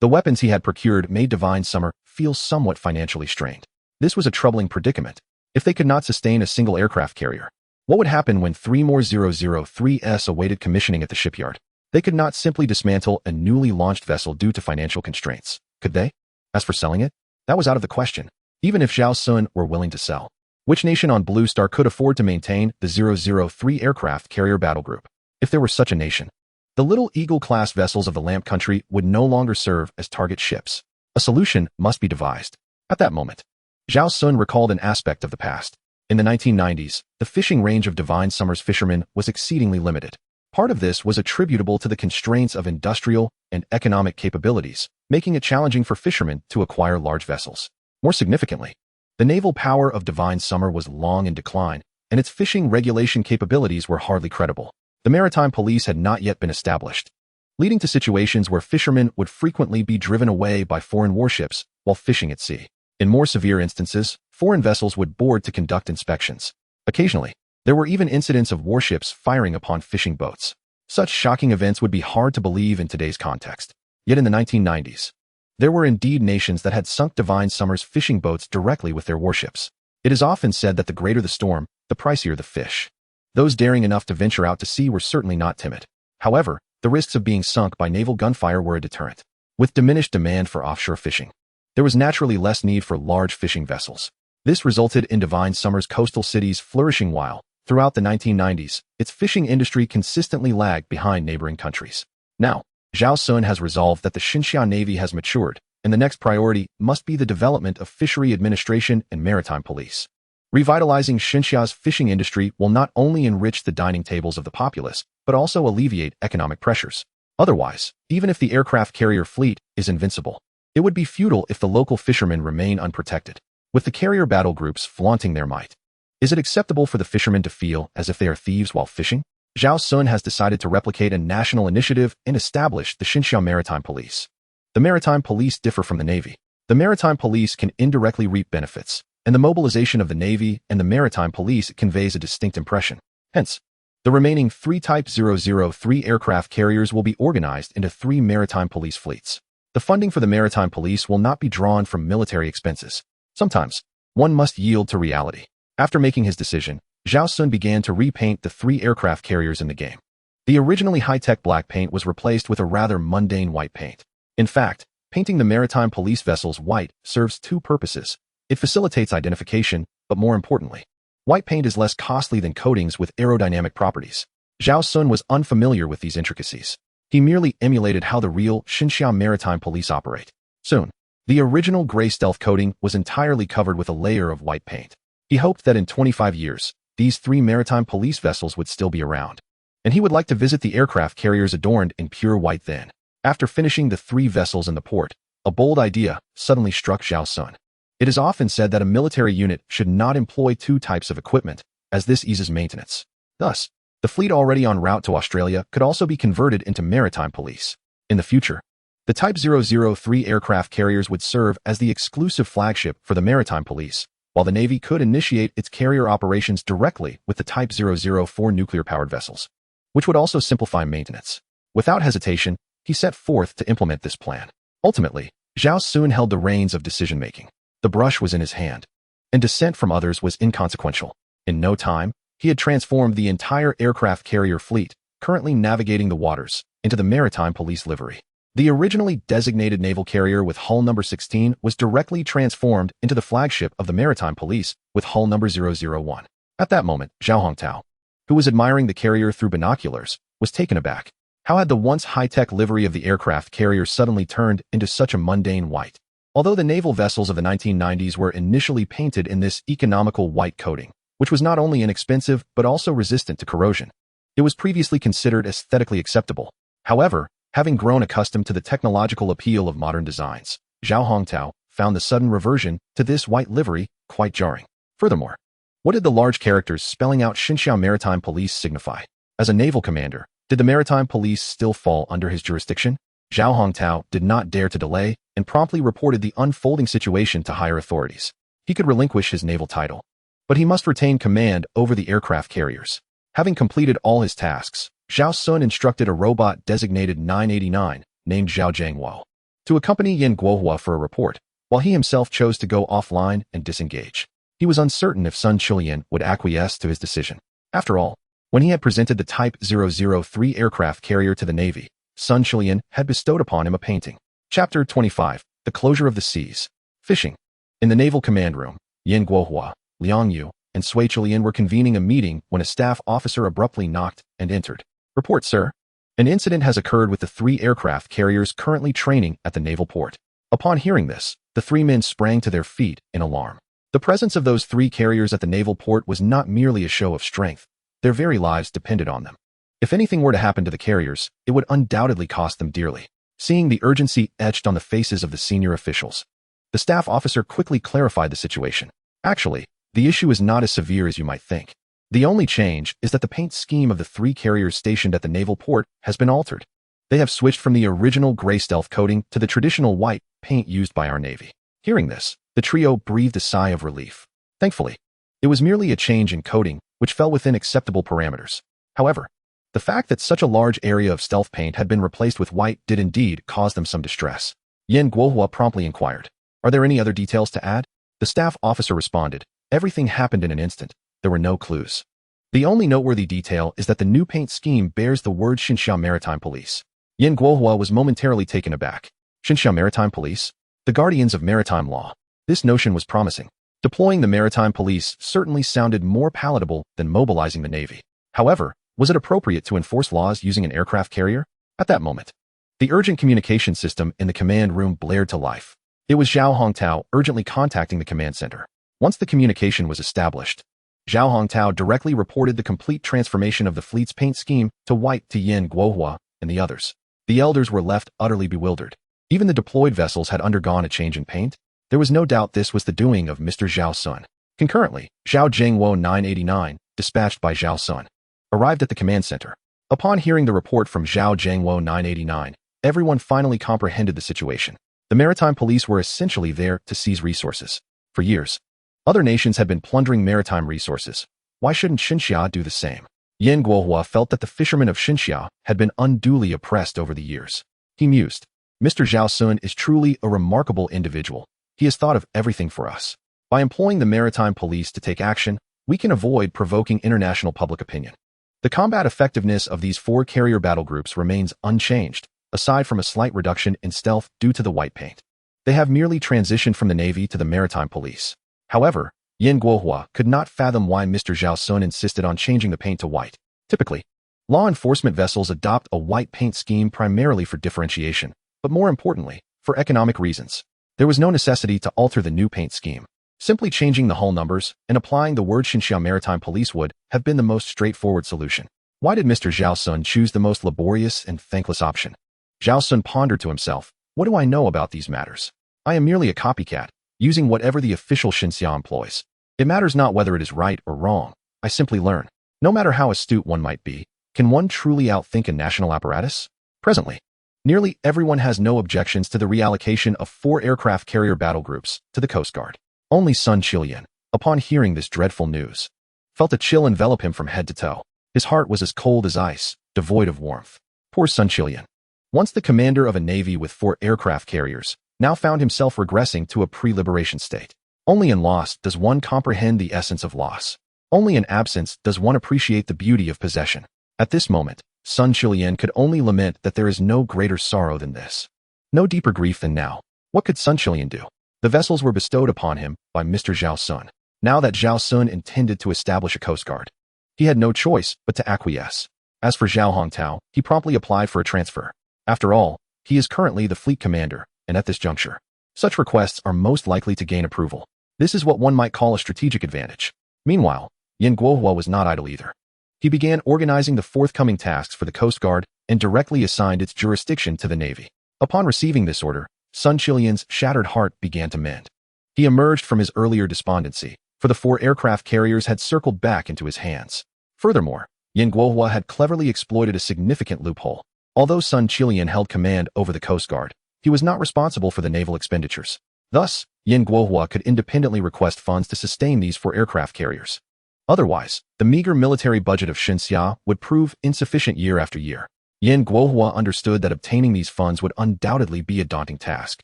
Speaker 1: The weapons he had procured made Divine Summer feel somewhat financially strained. This was a troubling predicament. If they could not sustain a single aircraft carrier, what would happen when 3 more 003s awaited commissioning at the shipyard? They could not simply dismantle a newly launched vessel due to financial constraints, could they? As for selling it, that was out of the question, even if Zhao Xun were willing to sell. Which nation on Blue Star could afford to maintain the 003 aircraft carrier battle group? If there were such a nation, the Little Eagle-class vessels of the Lamp Country would no longer serve as target ships. A solution must be devised. At that moment, Zhao Xun recalled an aspect of the past. In the 1990s, the fishing range of Divine Summer's fishermen was exceedingly limited. Part of this was attributable to the constraints of industrial and economic capabilities, making it challenging for fishermen to acquire large vessels. More significantly, the naval power of Divine Summer was long in decline, and its fishing regulation capabilities were hardly credible. The maritime police had not yet been established, leading to situations where fishermen would frequently be driven away by foreign warships while fishing at sea. In more severe instances, foreign vessels would board to conduct inspections. Occasionally, there were even incidents of warships firing upon fishing boats. Such shocking events would be hard to believe in today's context. Yet in the 1990s, There were indeed nations that had sunk Divine Summer's fishing boats directly with their warships. It is often said that the greater the storm, the pricier the fish. Those daring enough to venture out to sea were certainly not timid. However, the risks of being sunk by naval gunfire were a deterrent. With diminished demand for offshore fishing, there was naturally less need for large fishing vessels. This resulted in Divine Summer's coastal cities flourishing while, throughout the 1990s, its fishing industry consistently lagged behind neighboring countries. Now, Zhao Xun has resolved that the Xinxia Navy has matured, and the next priority must be the development of fishery administration and maritime police. Revitalizing Xinxia's fishing industry will not only enrich the dining tables of the populace, but also alleviate economic pressures. Otherwise, even if the aircraft carrier fleet is invincible, it would be futile if the local fishermen remain unprotected, with the carrier battle groups flaunting their might. Is it acceptable for the fishermen to feel as if they are thieves while fishing? Zhao Xun has decided to replicate a national initiative and establish the Xinxia Maritime Police. The Maritime Police differ from the Navy. The Maritime Police can indirectly reap benefits, and the mobilization of the Navy and the Maritime Police conveys a distinct impression. Hence, the remaining 3 Type 003 aircraft carriers will be organized into 3 Maritime Police fleets. The funding for the Maritime Police will not be drawn from military expenses. Sometimes, one must yield to reality. After making his decision, Zhao Xun began to repaint the 3 aircraft carriers in the game. The originally high-tech black paint was replaced with a rather mundane white paint. In fact, painting the Maritime Police vessels white serves 2 purposes. It facilitates identification, but more importantly, white paint is less costly than coatings with aerodynamic properties. Zhao Xun was unfamiliar with these intricacies. He merely emulated how the real Xinxia Maritime Police operate. Soon, the original gray stealth coating was entirely covered with a layer of white paint. He hoped that in 25 years, these 3 Maritime Police vessels would still be around, and he would like to visit the aircraft carriers adorned in pure white then. After finishing the 3 vessels in the port, a bold idea suddenly struck Zhao Xun. It is often said that a military unit should not employ 2 types of equipment, as this eases maintenance. Thus, the fleet already en route to Australia could also be converted into Maritime Police. In the future, the Type 003 aircraft carriers would serve as the exclusive flagship for the Maritime Police, while the Navy could initiate its carrier operations directly with the Type 004 nuclear-powered vessels, which would also simplify maintenance. Without hesitation, he set forth to implement this plan. Ultimately, Zhao Xun held the reins of decision-making. The brush was in his hand, and dissent from others was inconsequential. In no time, he had transformed the entire aircraft carrier fleet, currently navigating the waters, into the Maritime Police livery. The originally designated naval carrier with hull number 16 was directly transformed into the flagship of the Maritime Police with hull number 001. At that moment, Zhao Hongtao, who was admiring the carrier through binoculars, was taken aback. How had the once high-tech livery of the aircraft carrier suddenly turned into such a mundane white? Although the naval vessels of the 1990s were initially painted in this economical white coating, which was not only inexpensive but also resistant to corrosion, it was previously considered aesthetically acceptable. However, having grown accustomed to the technological appeal of modern designs, Zhao Hongtao found the sudden reversion to this white livery quite jarring. Furthermore, what did the large characters spelling out Xinxia Maritime Police signify? As a naval commander, did the Maritime Police still fall under his jurisdiction? Zhao Hongtao did not dare to delay and promptly reported the unfolding situation to higher authorities. He could relinquish his naval title, but he must retain command over the aircraft carriers. Having completed all his tasks, Zhao Xun instructed a robot designated 989, named Zhao Jianghuo, to accompany Yan Guohua for a report, while he himself chose to go offline and disengage. He was uncertain if Sun Chulian would acquiesce to his decision. After all, when he had presented the Type 003 aircraft carrier to the Navy, Sun Chulian had bestowed upon him a painting. Chapter 25, The Closure of the Seas. Fishing. In the Naval Command Room, Yan Guohua, Liang Yu, and Sui Chulian were convening a meeting when a staff officer abruptly knocked and entered. Report, sir. An incident has occurred with the 3 aircraft carriers currently training at the naval port. Upon hearing this, the 3 men sprang to their feet in alarm. The presence of those 3 carriers at the naval port was not merely a show of strength. Their very lives depended on them. If anything were to happen to the carriers, it would undoubtedly cost them dearly. Seeing the urgency etched on the faces of the senior officials, the staff officer quickly clarified the situation. Actually, the issue is not as severe as you might think. The only change is that the paint scheme of the 3 carriers stationed at the naval port has been altered. They have switched from the original gray stealth coating to the traditional white paint used by our Navy. Hearing this, the trio breathed a sigh of relief. Thankfully, it was merely a change in coating, which fell within acceptable parameters. However, the fact that such a large area of stealth paint had been replaced with white did indeed cause them some distress. Yen Guohua promptly inquired. Are there any other details to add? The staff officer responded. Everything happened in an instant. There were no clues. The only noteworthy detail is that the new paint scheme bears the word Xinxia Maritime Police. Yen Guohua was momentarily taken aback. Xinxia Maritime Police? The guardians of maritime law. This notion was promising. Deploying the maritime police certainly sounded more palatable than mobilizing the Navy. However, was it appropriate to enforce laws using an aircraft carrier? At that moment, the urgent communication system in the command room blared to life. It was Zhao Hongtao urgently contacting the command center. Once the communication was established, Zhao Hongtao directly reported the complete transformation of the fleet's paint scheme to white to Yen Guohua and the others. The elders were left utterly bewildered. Even the deployed vessels had undergone a change in paint. There was no doubt this was the doing of Mr. Zhao Xun. Concurrently, Zhao Zhengwo 989, dispatched by Zhao Xun, arrived at the command center. Upon hearing the report from Zhao Zhengwo 989, everyone finally comprehended the situation. The maritime police were essentially there to seize resources. For years, other nations had been plundering maritime resources. Why shouldn't Xinxia do the same? Yen Guohua felt that the fishermen of Xinxia had been unduly oppressed over the years. He mused. Mr. Zhao Xun is truly a remarkable individual. He has thought of everything for us. By employing the maritime police to take action, we can avoid provoking international public opinion. The combat effectiveness of these 4 carrier battle groups remains unchanged, aside from a slight reduction in stealth due to the white paint. They have merely transitioned from the Navy to the maritime police. However, Yen Guohua could not fathom why Mr. Zhao Xun insisted on changing the paint to white. Typically, law enforcement vessels adopt a white paint scheme primarily for differentiation, but more importantly, for economic reasons. There was no necessity to alter the new paint scheme. Simply changing the hull numbers and applying the word Xinxia Maritime Police would have been the most straightforward solution. Why did Mr. Zhao Xun choose the most laborious and thankless option? Zhao Xun pondered to himself, what do I know about these matters? I am merely a copycat, using whatever the official Xinxia employs. It matters not whether it is right or wrong. I simply learn. No matter how astute one might be, can one truly outthink a national apparatus? Presently, nearly everyone has no objections to the reallocation of 4 aircraft carrier battle groups to the Coast Guard. Only Sun Qilian, upon hearing this dreadful news, felt a chill envelop him from head to toe. His heart was as cold as ice, devoid of warmth. Poor Sun Qilian. Once the commander of a navy with 4 aircraft carriers, now found himself regressing to a pre-liberation state. Only in loss does one comprehend the essence of loss. Only in absence does one appreciate the beauty of possession. At this moment, Sun Qilian could only lament that there is no greater sorrow than this. No deeper grief than now. What could Sun Qilian do? The vessels were bestowed upon him by Mr. Zhao Xun. Now that Zhao Xun intended to establish a coast guard, he had no choice but to acquiesce. As for Zhao Hongtao, he promptly applied for a transfer. After all, he is currently the fleet commander, and at this juncture, such requests are most likely to gain approval. This is what one might call a strategic advantage. Meanwhile, Yen Guohua was not idle either. He began organizing the forthcoming tasks for the Coast Guard and directly assigned its jurisdiction to the Navy. Upon receiving this order, Sun Qilian's shattered heart began to mend. He emerged from his earlier despondency, for the 4 aircraft carriers had circled back into his hands. Furthermore, Yen Guohua had cleverly exploited a significant loophole. Although Sun Qilian held command over the Coast Guard, he was not responsible for the naval expenditures. Thus, Yen Guohua could independently request funds to sustain these 4 aircraft carriers. Otherwise, the meager military budget of Xinxia would prove insufficient year after year. Yen Guohua understood that obtaining these funds would undoubtedly be a daunting task.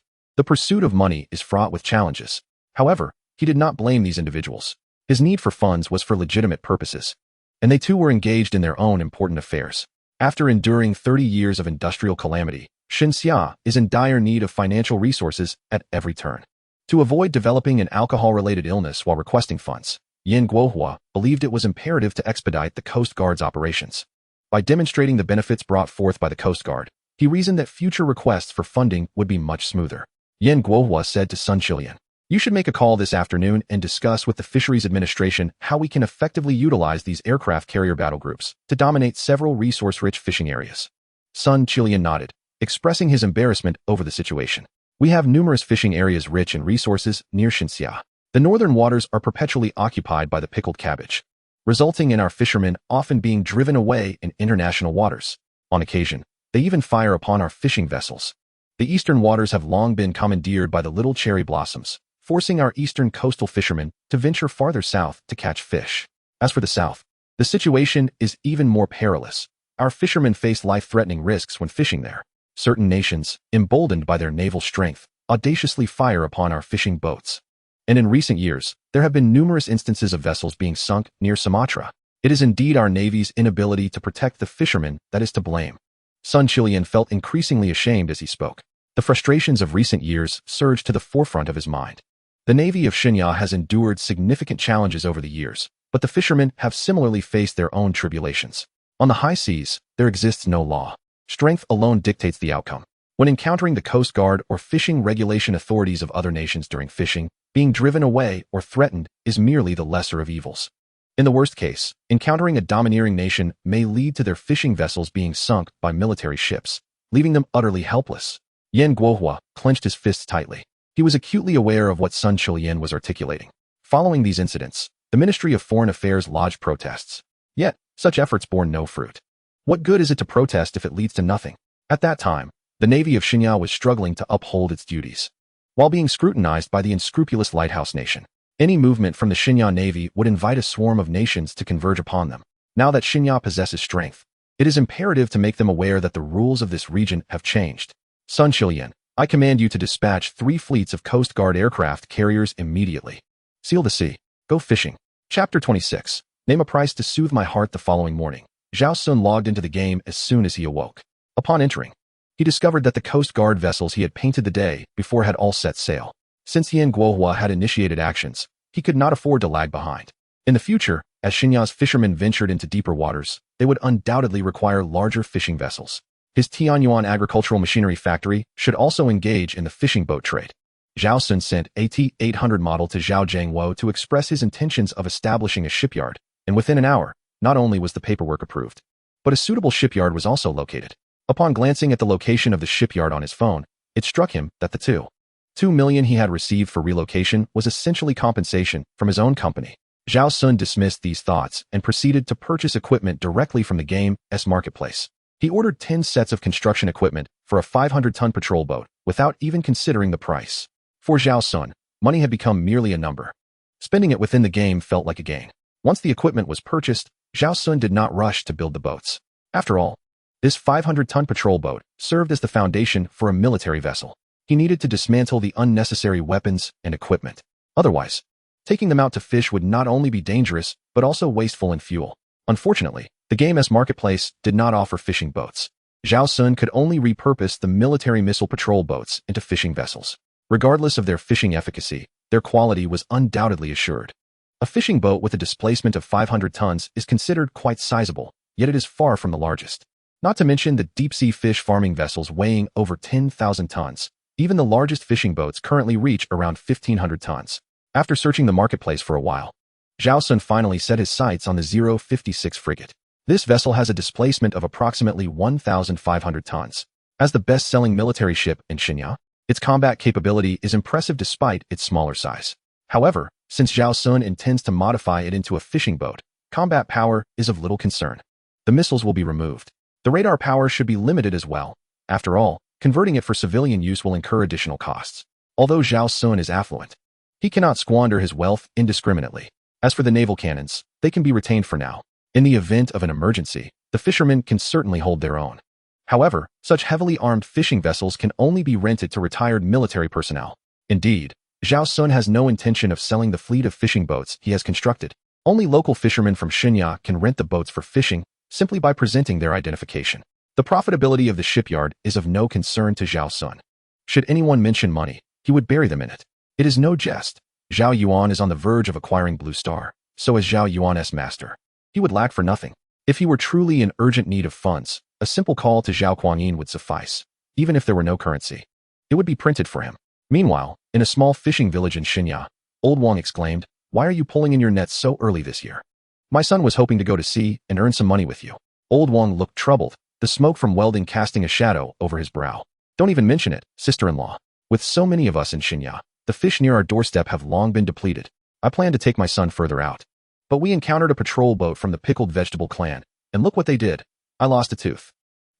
Speaker 1: The pursuit of money is fraught with challenges. However, he did not blame these individuals. His need for funds was for legitimate purposes, and they too were engaged in their own important affairs. After enduring 30 years of industrial calamity, Xinxia is in dire need of financial resources at every turn. To avoid developing an alcohol-related illness while requesting funds, Yen Guohua believed it was imperative to expedite the Coast Guard's operations. By demonstrating the benefits brought forth by the Coast Guard, he reasoned that future requests for funding would be much smoother. Yen Guohua said to Sun Qilian, "You should make a call this afternoon and discuss with the Fisheries Administration how we can effectively utilize these aircraft carrier battle groups to dominate several resource-rich fishing areas." Sun Qilian nodded, expressing his embarrassment over the situation. "We have numerous fishing areas rich in resources near Xinxia. The northern waters are perpetually occupied by the pickled cabbage, resulting in our fishermen often being driven away in international waters. On occasion, they even fire upon our fishing vessels. The eastern waters have long been commandeered by the little cherry blossoms, forcing our eastern coastal fishermen to venture farther south to catch fish. As for the south, the situation is even more perilous. Our fishermen face life-threatening risks when fishing there. certain nations, emboldened by their naval strength, audaciously fire upon our fishing boats. And in recent years, there have been numerous instances of vessels being sunk near Sumatra. It is indeed our Navy's inability to protect the fishermen that is to blame. Sun Chilian felt increasingly ashamed as he spoke. The frustrations of recent years surged to the forefront of his mind. The Navy of Shinya has endured significant challenges over the years, but the fishermen have similarly faced their own tribulations. On the high seas, there exists no law. Strength alone dictates the outcome. When encountering the Coast Guard or fishing regulation authorities of other nations during fishing, being driven away or threatened is merely the lesser of evils. In the worst case, encountering a domineering nation may lead to their fishing vessels being sunk by military ships, leaving them utterly helpless. Yan Guohua clenched his fists tightly. He was acutely aware of what Sun Chilian was articulating. Following these incidents, the Ministry of Foreign Affairs lodged protests. Yet, such efforts bore no fruit. What good is it to protest if it leads to nothing? At that time, the Navy of Shinya was struggling to uphold its duties, while being scrutinized by the unscrupulous lighthouse nation. Any movement from the Shinya Navy would invite a swarm of nations to converge upon them. Now that Shinya possesses strength, it is imperative to make them aware that the rules of this region have changed. Sun Chilian, I command you to dispatch 3 fleets of Coast Guard aircraft carriers immediately. Seal the sea. Go fishing. Chapter 26. Name a price to soothe my heart. The following morning, Zhao Xun logged into the game as soon as he awoke. Upon entering, he discovered that the Coast Guard vessels he had painted the day before had all set sail. Since Yan Guohua had initiated actions, he could not afford to lag behind. In the future, as Shinya's fishermen ventured into deeper waters, they would undoubtedly require larger fishing vessels. His Tianyuan agricultural machinery factory should also engage in the fishing boat trade. Zhao Xun sent a T-800 model to Zhao Zhengwo to express his intentions of establishing a shipyard, and within an hour, not only was the paperwork approved, but a suitable shipyard was also located. Upon glancing at the location of the shipyard on his phone, it struck him that the $2 million he had received for relocation was essentially compensation from his own company. Zhao Xun dismissed these thoughts and proceeded to purchase equipment directly from the game's marketplace. He ordered 10 sets of construction equipment for a 500-ton patrol boat without even considering the price. For Zhao Xun, money had become merely a number. Spending it within the game felt like a gain. Once the equipment was purchased, Zhao Xun did not rush to build the boats. After all, this 500-ton patrol boat served as the foundation for a military vessel. He needed to dismantle the unnecessary weapons and equipment. Otherwise, taking them out to fish would not only be dangerous, but also wasteful in fuel. Unfortunately, the game's marketplace did not offer fishing boats. Zhao Xun could only repurpose the military missile patrol boats into fishing vessels. Regardless of their fishing efficacy, their quality was undoubtedly assured. A fishing boat with a displacement of 500 tons is considered quite sizable, yet it is far from the largest. Not to mention the deep-sea fish farming vessels weighing over 10,000 tons. Even the largest fishing boats currently reach around 1,500 tons. After searching the marketplace for a while, Zhao Xun finally set his sights on the 056 frigate. This vessel has a displacement of approximately 1,500 tons. As the best-selling military ship in Shinya, its combat capability is impressive despite its smaller size. However, since Zhao Xun intends to modify it into a fishing boat, combat power is of little concern. The missiles will be removed. The radar power should be limited as well. After all, converting it for civilian use will incur additional costs. Although Zhao Xun is affluent, he cannot squander his wealth indiscriminately. As for the naval cannons, they can be retained for now. In the event of an emergency, the fishermen can certainly hold their own. However, such heavily armed fishing vessels can only be rented to retired military personnel. Indeed, Zhao Xun has no intention of selling the fleet of fishing boats he has constructed. Only local fishermen from Shinya can rent the boats for fishing simply by presenting their identification. The profitability of the shipyard is of no concern to Zhao Xun. Should anyone mention money, he would bury them in it. It is no jest. Zhao Yuan is on the verge of acquiring Blue Star, so is Zhao Yuan's master. He would lack for nothing. If he were truly in urgent need of funds, a simple call to Zhao Guangyin would suffice. Even if there were no currency, it would be printed for him. Meanwhile, in a small fishing village in Shinya, Old Wang exclaimed, "Why are you pulling in your nets so early this year? My son was hoping to go to sea and earn some money with you." Old Wang looked troubled, the smoke from welding casting a shadow over his brow. "Don't even mention it, sister-in-law. With so many of us in Shinya, the fish near our doorstep have long been depleted. I plan to take my son further out. But we encountered a patrol boat from the Pickled Vegetable clan, and look what they did. I lost a tooth."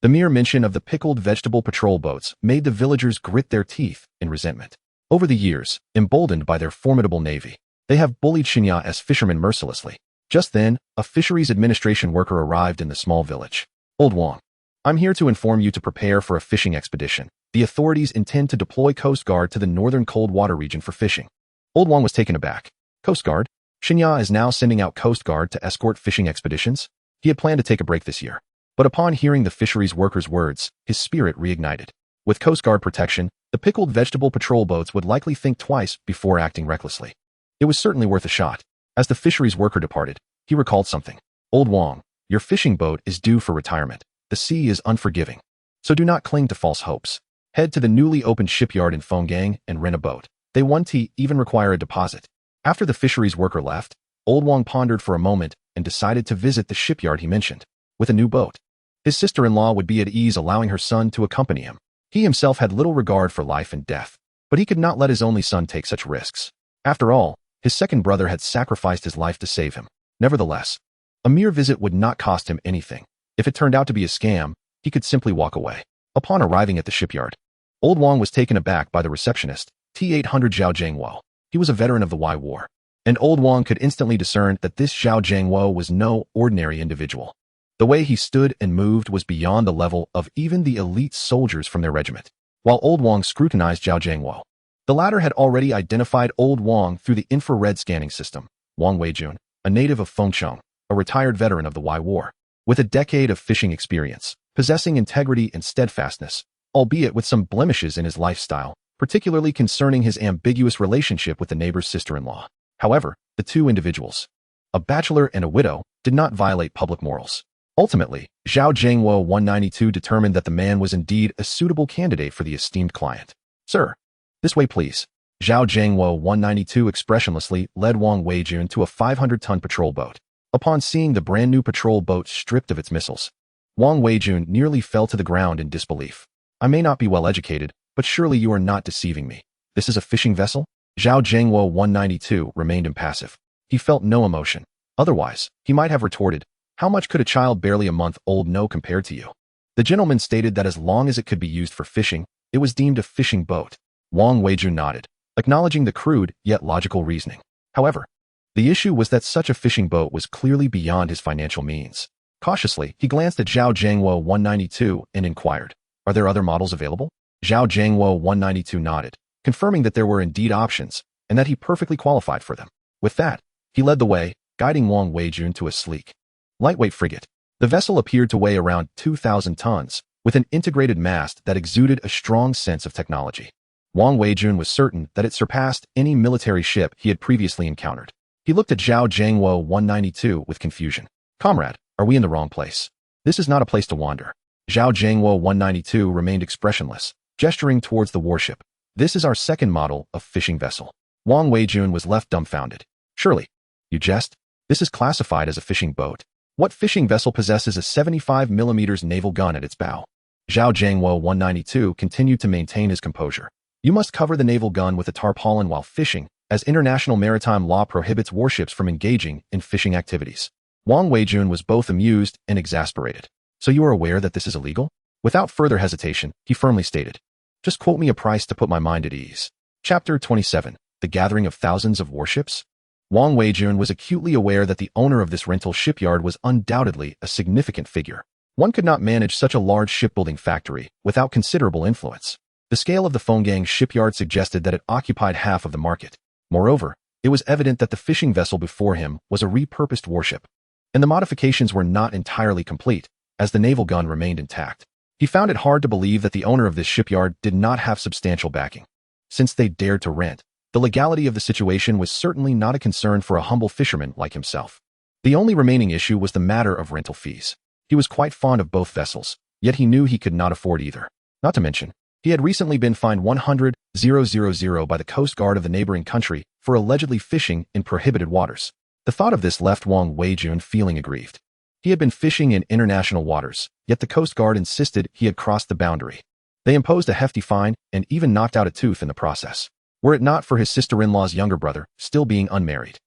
Speaker 1: The mere mention of the Pickled Vegetable patrol boats made the villagers grit their teeth in resentment. Over the years, emboldened by their formidable navy, they have bullied Shinya as fishermen mercilessly. Just then, a fisheries administration worker arrived in the small village. "Old Wang, I'm here to inform you to prepare for a fishing expedition. The authorities intend to deploy Coast Guard to the northern cold water region for fishing. Old Wang was taken aback. Coast Guard? Shinya is now sending out Coast Guard to escort fishing expeditions? He had planned to take a break this year. But upon hearing the fisheries workers' words, his spirit reignited. With Coast Guard protection, the pickled vegetable patrol boats would likely think twice before acting recklessly. It was certainly worth a shot. As the fisheries worker departed, he recalled something. Old Wang, your fishing boat is due for retirement. The sea is unforgiving. So do not cling to false hopes. Head to the newly opened shipyard in Fenggang and rent a boat. They won't even require a deposit. After the fisheries worker left, Old Wang pondered for a moment and decided to visit the shipyard he mentioned. With a new boat, his sister-in-law would be at ease allowing her son to accompany him. He himself had little regard for life and death, but he could not let his only son take such risks. After all, his second brother had sacrificed his life to save him. Nevertheless, a mere visit would not cost him anything. If it turned out to be a scam, he could simply walk away. Upon arriving at the shipyard, Old Wang was taken aback by the receptionist, T-800 Zhao Jiangwo. He was a veteran of the Y War, and Old Wang could instantly discern that this Zhao Jiangwo was no ordinary individual. The way he stood and moved was beyond the level of even the elite soldiers from their regiment. While Old Wang scrutinized Zhao Jiangwo, the latter had already identified Old Wang through the infrared scanning system. Wang Weijun, a native of Fengchong, a retired veteran of the Y War, with a decade of fishing experience, possessing integrity and steadfastness, albeit with some blemishes in his lifestyle, particularly concerning his ambiguous relationship with the neighbor's sister-in-law. However, the two individuals, a bachelor and a widow, did not violate public morals. Ultimately, Zhao Jiangwo 192 determined that the man was indeed a suitable candidate for the esteemed client. Sir, this way please. Zhao Jiangwo 192 expressionlessly led Wang Weijun to a 500-ton patrol boat. Upon seeing the brand-new patrol boat stripped of its missiles, Wang Weijun nearly fell to the ground in disbelief. I may not be well educated, but surely you are not deceiving me. This is a fishing vessel? Zhao Jiangwo 192 remained impassive. He felt no emotion. Otherwise, he might have retorted, how much could a child barely a month old know compared to you? The gentleman stated that as long as it could be used for fishing, it was deemed a fishing boat. Wang Weijun nodded, acknowledging the crude yet logical reasoning. However, the issue was that such a fishing boat was clearly beyond his financial means. Cautiously, he glanced at Zhao Jiangwo 192 and inquired, are there other models available? Zhao Jiangwo 192 nodded, confirming that there were indeed options, and that he perfectly qualified for them. With that, he led the way, guiding Wang Weijun to a sleek, lightweight frigate. The vessel appeared to weigh around 2,000 tons, with an integrated mast that exuded a strong sense of technology. Wang Weijun was certain that it surpassed any military ship he had previously encountered. He looked at Zhao Jiangwo 192 with confusion. Comrade, are we in the wrong place? This is not a place to wander. Zhao Jiangwo 192 remained expressionless, gesturing towards the warship. This is our second model of fishing vessel. Wang Weijun was left dumbfounded. Surely, you jest? This is classified as a fishing boat. What fishing vessel possesses a 75mm naval gun at its bow? Zhao Jiangwo 192 continued to maintain his composure. You must cover the naval gun with a tarpaulin while fishing, as international maritime law prohibits warships from engaging in fishing activities. Wang Weijun was both amused and exasperated. So you are aware that this is illegal? Without further hesitation, he firmly stated, just quote me a price to put my mind at ease. Chapter 27, The Gathering of Thousands of Warships. Wang Weijun was acutely aware that the owner of this rental shipyard was undoubtedly a significant figure. One could not manage such a large shipbuilding factory without considerable influence. The scale of the Fenggang shipyard suggested that it occupied half of the market. Moreover, it was evident that the fishing vessel before him was a repurposed warship, and the modifications were not entirely complete, as the naval gun remained intact. He found it hard to believe that the owner of this shipyard did not have substantial backing. Since they dared to rent, the legality of the situation was certainly not a concern for a humble fisherman like himself. The only remaining issue was the matter of rental fees. He was quite fond of both vessels, yet he knew he could not afford either. Not to mention, he had recently been fined 100,000 by the Coast Guard of the neighboring country for allegedly fishing in prohibited waters. The thought of this left Wang Weijun feeling aggrieved. He had been fishing in international waters, yet the Coast Guard insisted he had crossed the boundary. They imposed a hefty fine and even knocked out a tooth in the process. Were it not for his sister-in-law's younger brother still being unmarried,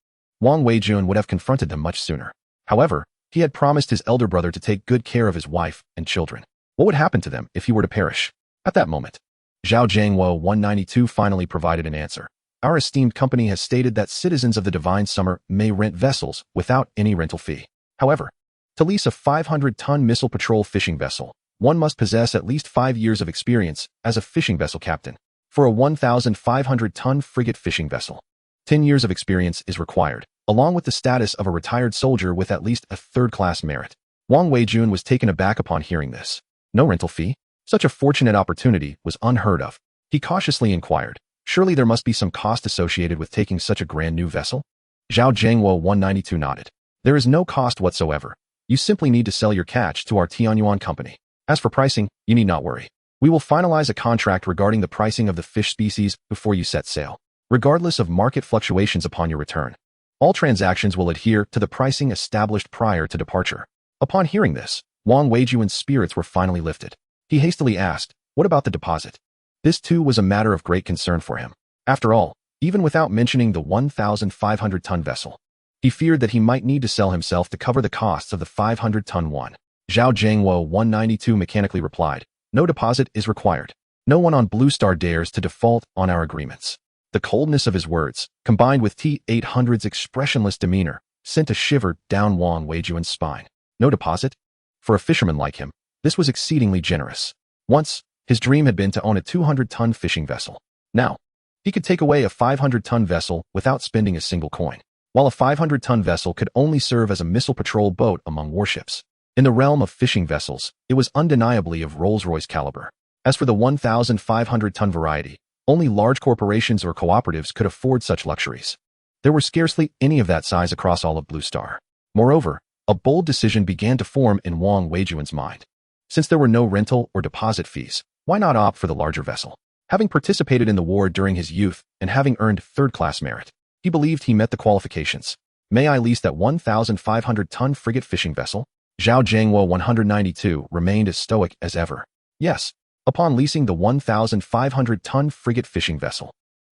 Speaker 1: Wang Weijun would have confronted them much sooner. However, he had promised his elder brother to take good care of his wife and children. What would happen to them if he were to perish? At that moment, Zhao Jiangwo 192 finally provided an answer. Our esteemed company has stated that citizens of the Divine Summer may rent vessels without any rental fee. However, to lease a 500-ton missile patrol fishing vessel, one must possess at least 5 years of experience as a fishing vessel captain. For a 1,500-ton frigate fishing vessel, 10 years of experience is required, along with the status of a retired soldier with at least a third-class merit. Wang Weijun was taken aback upon hearing this. No rental fee? Such a fortunate opportunity was unheard of. He cautiously inquired, surely there must be some cost associated with taking such a grand new vessel? Zhao Zhangwo 192 nodded. There is no cost whatsoever. You simply need to sell your catch to our Tianyuan company. As for pricing, you need not worry. We will finalize a contract regarding the pricing of the fish species before you set sail, regardless of market fluctuations upon your return. All transactions will adhere to the pricing established prior to departure. Upon hearing this, Wang Weijun's spirits were finally lifted. He hastily asked, what about the deposit? This too was a matter of great concern for him. After all, even without mentioning the 1,500-ton vessel, he feared that he might need to sell himself to cover the costs of the 500-ton one. Zhao Zhangwo 192 mechanically replied, no deposit is required. No one on Blue Star dares to default on our agreements. The coldness of his words, combined with T-800's expressionless demeanor, sent a shiver down Wang Weijun's spine. No deposit? For a fisherman like him, this was exceedingly generous. Once, his dream had been to own a 200-ton fishing vessel. Now, he could take away a 500-ton vessel without spending a single coin, while a 500-ton vessel could only serve as a missile patrol boat among warships. In the realm of fishing vessels, it was undeniably of Rolls-Royce caliber. As for the 1,500-ton variety, only large corporations or cooperatives could afford such luxuries. There were scarcely any of that size across all of Blue Star. Moreover, a bold decision began to form in Wang Weijun's mind. Since there were no rental or deposit fees, why not opt for the larger vessel? Having participated in the war during his youth and having earned third-class merit, he believed he met the qualifications. May I lease that 1,500-ton frigate fishing vessel? Zhao Zhangwo 192 remained as stoic as ever. Yes, upon leasing the 1,500-ton frigate fishing vessel,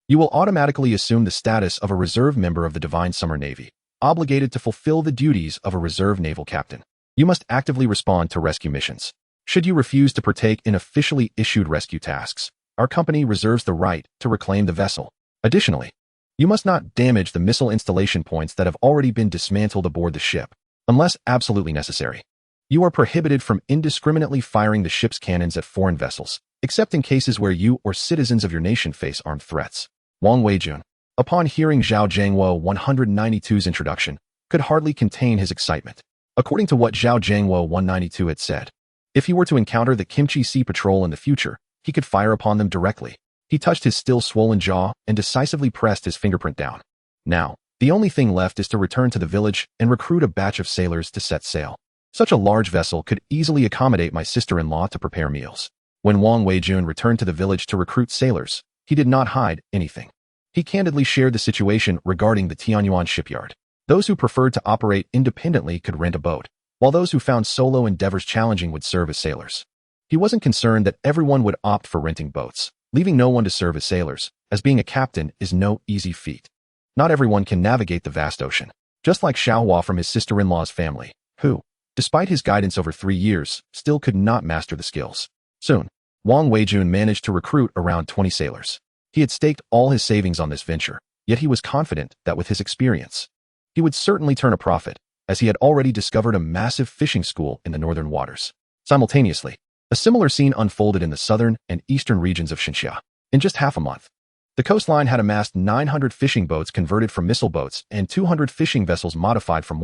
Speaker 1: you will automatically assume the status of a reserve member of the Divine Summer Navy, obligated to fulfill the duties of a reserve naval captain. You must actively respond to rescue missions. Should you refuse to partake in officially issued rescue tasks, our company reserves the right to reclaim the vessel. Additionally, you must not damage the missile installation points that have already been dismantled aboard the ship, unless absolutely necessary. You are prohibited from indiscriminately firing the ship's cannons at foreign vessels, except in cases where you or citizens of your nation face armed threats. Wang Weijun, upon hearing Zhao Zhangwo 192's introduction, could hardly contain his excitement. According to what Zhao Zhangwo 192 had said, if he were to encounter the Kimchi Sea Patrol in the future, he could fire upon them directly. He touched his still swollen jaw and decisively pressed his fingerprint down. Now, the only thing left is to return to the village and recruit a batch of sailors to set sail. Such a large vessel could easily accommodate my sister-in-law to prepare meals. When Wang Weijun returned to the village to recruit sailors, he did not hide anything. He candidly shared the situation regarding the Tianyuan shipyard. Those who preferred to operate independently could rent a boat, while those who found solo endeavors challenging would serve as sailors. He wasn't concerned that everyone would opt for renting boats, leaving no one to serve as sailors, as being a captain is no easy feat. Not everyone can navigate the vast ocean, just like Xiaohua from his sister-in-law's family, who, despite his guidance over 3 years, still could not master the skills. Soon, Wang Weijun managed to recruit around 20 sailors. He had staked all his savings on this venture, yet he was confident that with his experience, he would certainly turn a profit, as he had already discovered a massive fishing school in the northern waters. Simultaneously, a similar scene unfolded in the southern and eastern regions of Xinxia. In just half a month, the coastline had amassed 900 fishing boats converted from missile boats and 200 fishing vessels modified from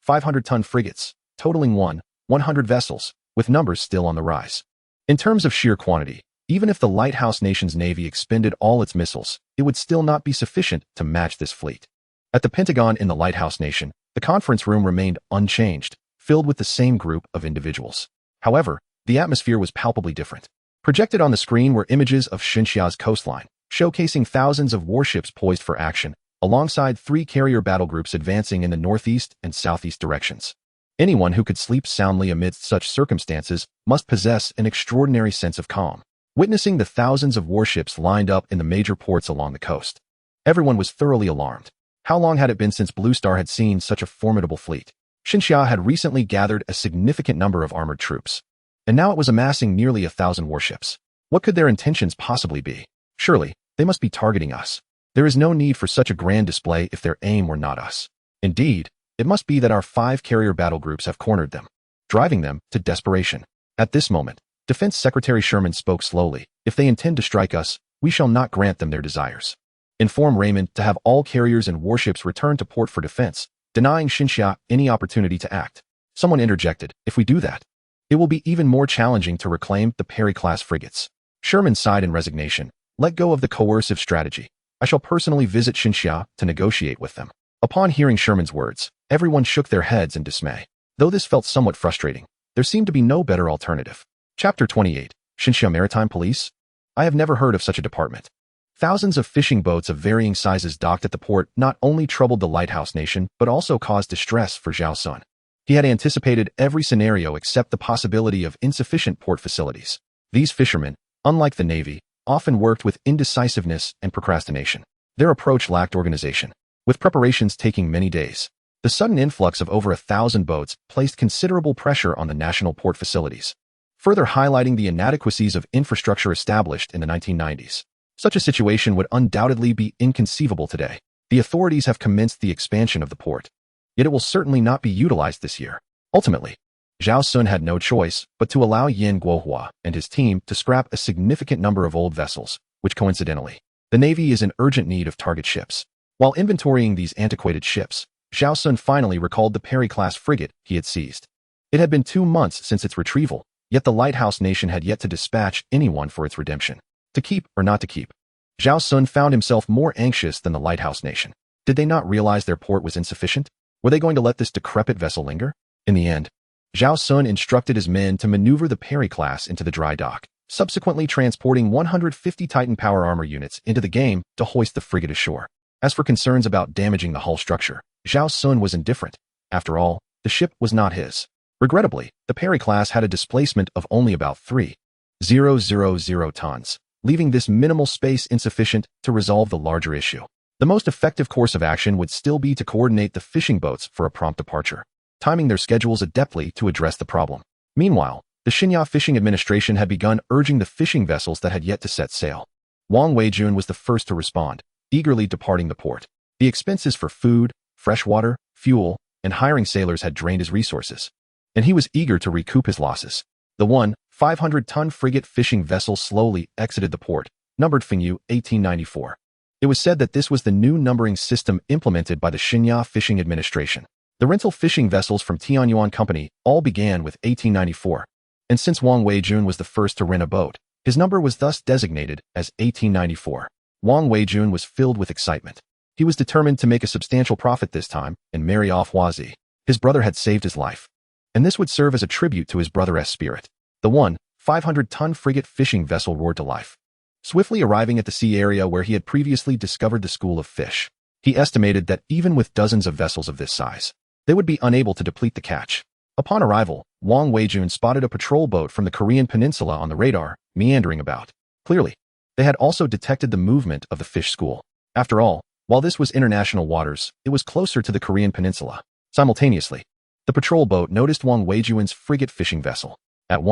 Speaker 1: 500-ton frigates, totaling 100 vessels, with numbers still on the rise. In terms of sheer quantity, even if the lighthouse nation's navy expended all its missiles, it would still not be sufficient to match this fleet. At the Pentagon in the lighthouse nation, the conference room remained unchanged, filled with the same group of individuals. However, the atmosphere was palpably different. Projected on the screen were images of Xinxia's coastline, showcasing thousands of warships poised for action, alongside 3 carrier battle groups advancing in the northeast and southeast directions. Anyone who could sleep soundly amidst such circumstances must possess an extraordinary sense of calm. Witnessing the thousands of warships lined up in the major ports along the coast, everyone was thoroughly alarmed. How long had it been since Blue Star had seen such a formidable fleet? Xinxia had recently gathered a significant number of armored troops, and now it was amassing nearly 1,000 warships. What could their intentions possibly be? Surely, they must be targeting us. There is no need for such a grand display if their aim were not us. Indeed, it must be that our 5 carrier battle groups have cornered them, driving them to desperation. At this moment, Defense Secretary Sherman spoke slowly. If they intend to strike us, we shall not grant them their desires. Inform Raymond to have all carriers and warships return to port for defense, denying Xinxia any opportunity to act. Someone interjected, if we do that, it will be even more challenging to reclaim the Perry-class frigates. Sherman sighed in resignation. Let go of the coercive strategy. I shall personally visit Xinxia to negotiate with them. Upon hearing Sherman's words, everyone shook their heads in dismay. Though this felt somewhat frustrating, there seemed to be no better alternative. Chapter 28. Xinxia Maritime Police? I have never heard of such a department. Thousands of fishing boats of varying sizes docked at the port not only troubled the lighthouse nation, but also caused distress for Zhao Xun. He had anticipated every scenario except the possibility of insufficient port facilities. These fishermen, unlike the Navy, often worked with indecisiveness and procrastination. Their approach lacked organization, with preparations taking many days. The sudden influx of over 1,000 boats placed considerable pressure on the national port facilities, further highlighting the inadequacies of infrastructure established in the 1990s. Such a situation would undoubtedly be inconceivable today. The authorities have commenced the expansion of the port, yet it will certainly not be utilized this year. Ultimately, Zhao Xun had no choice but to allow Yin Guohua and his team to scrap a significant number of old vessels, which coincidentally, the Navy is in urgent need of target ships. While inventorying these antiquated ships, Zhao Xun finally recalled the Perry-class frigate he had seized. It had been 2 months since its retrieval, yet the lighthouse nation had yet to dispatch anyone for its redemption. To keep or not to keep? Zhao Xun found himself more anxious than the lighthouse nation. Did they not realize their port was insufficient? Were they going to let this decrepit vessel linger? In the end, Zhao Xun instructed his men to maneuver the Perry class into the dry dock, subsequently transporting 150 Titan power armor units into the game to hoist the frigate ashore. As for concerns about damaging the hull structure, Zhao Xun was indifferent. After all, the ship was not his. Regrettably, the Perry class had a displacement of only about 3,000 tons, leaving this minimal space insufficient to resolve the larger issue. The most effective course of action would still be to coordinate the fishing boats for a prompt departure, timing their schedules adeptly to address the problem. Meanwhile, the Xinxia Fishing Administration had begun urging the fishing vessels that had yet to set sail. Wang Weijun was the first to respond, eagerly departing the port. The expenses for food, fresh water, fuel, and hiring sailors had drained his resources, and he was eager to recoup his losses. The 500-ton frigate fishing vessel slowly exited the port, numbered Fengyu 1894. It was said that this was the new numbering system implemented by the Xinxia Fishing Administration. The rental fishing vessels from Tianyuan Company all began with 1894, and since Wang Weijun was the first to rent a boat, his number was thus designated as 1894. Wang Weijun was filled with excitement. He was determined to make a substantial profit this time and marry off Huazi. His brother had saved his life, and this would serve as a tribute to his brother's spirit. The 500-ton frigate fishing vessel roared to life, swiftly arriving at the sea area where he had previously discovered the school of fish. He estimated that even with dozens of vessels of this size, they would be unable to deplete the catch. Upon arrival, Wang Weijun spotted a patrol boat from the Korean peninsula on the radar, meandering about. Clearly, they had also detected the movement of the fish school. After all, while this was international waters, it was closer to the Korean peninsula. Simultaneously, the patrol boat noticed Wang Weijun's frigate fishing vessel. At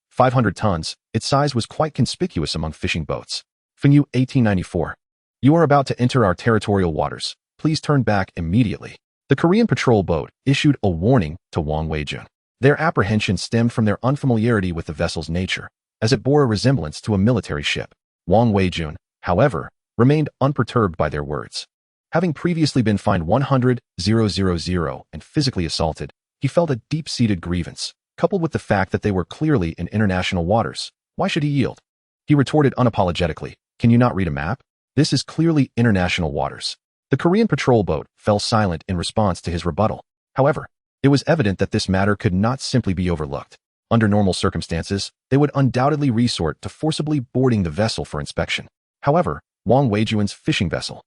Speaker 1: 500 tons, its size was quite conspicuous among fishing boats. Fengyu 1894. You are about to enter our territorial waters. Please turn back immediately. The Korean patrol boat issued a warning to Wang Weijun. Their apprehension stemmed from their unfamiliarity with the vessel's nature, as it bore a resemblance to a military ship. Wang Weijun, however, remained unperturbed by their words. Having previously been fined 100,000 and physically assaulted, he felt a deep-seated grievance, coupled with the fact that they were clearly in international waters. Why should he yield? He retorted unapologetically, "Can you not read a map? This is clearly international waters." The Korean patrol boat fell silent in response to his rebuttal. However, it was evident that this matter could not simply be overlooked. Under normal circumstances, they would undoubtedly resort to forcibly boarding the vessel for inspection. However, Wang Weijun's fishing vessel,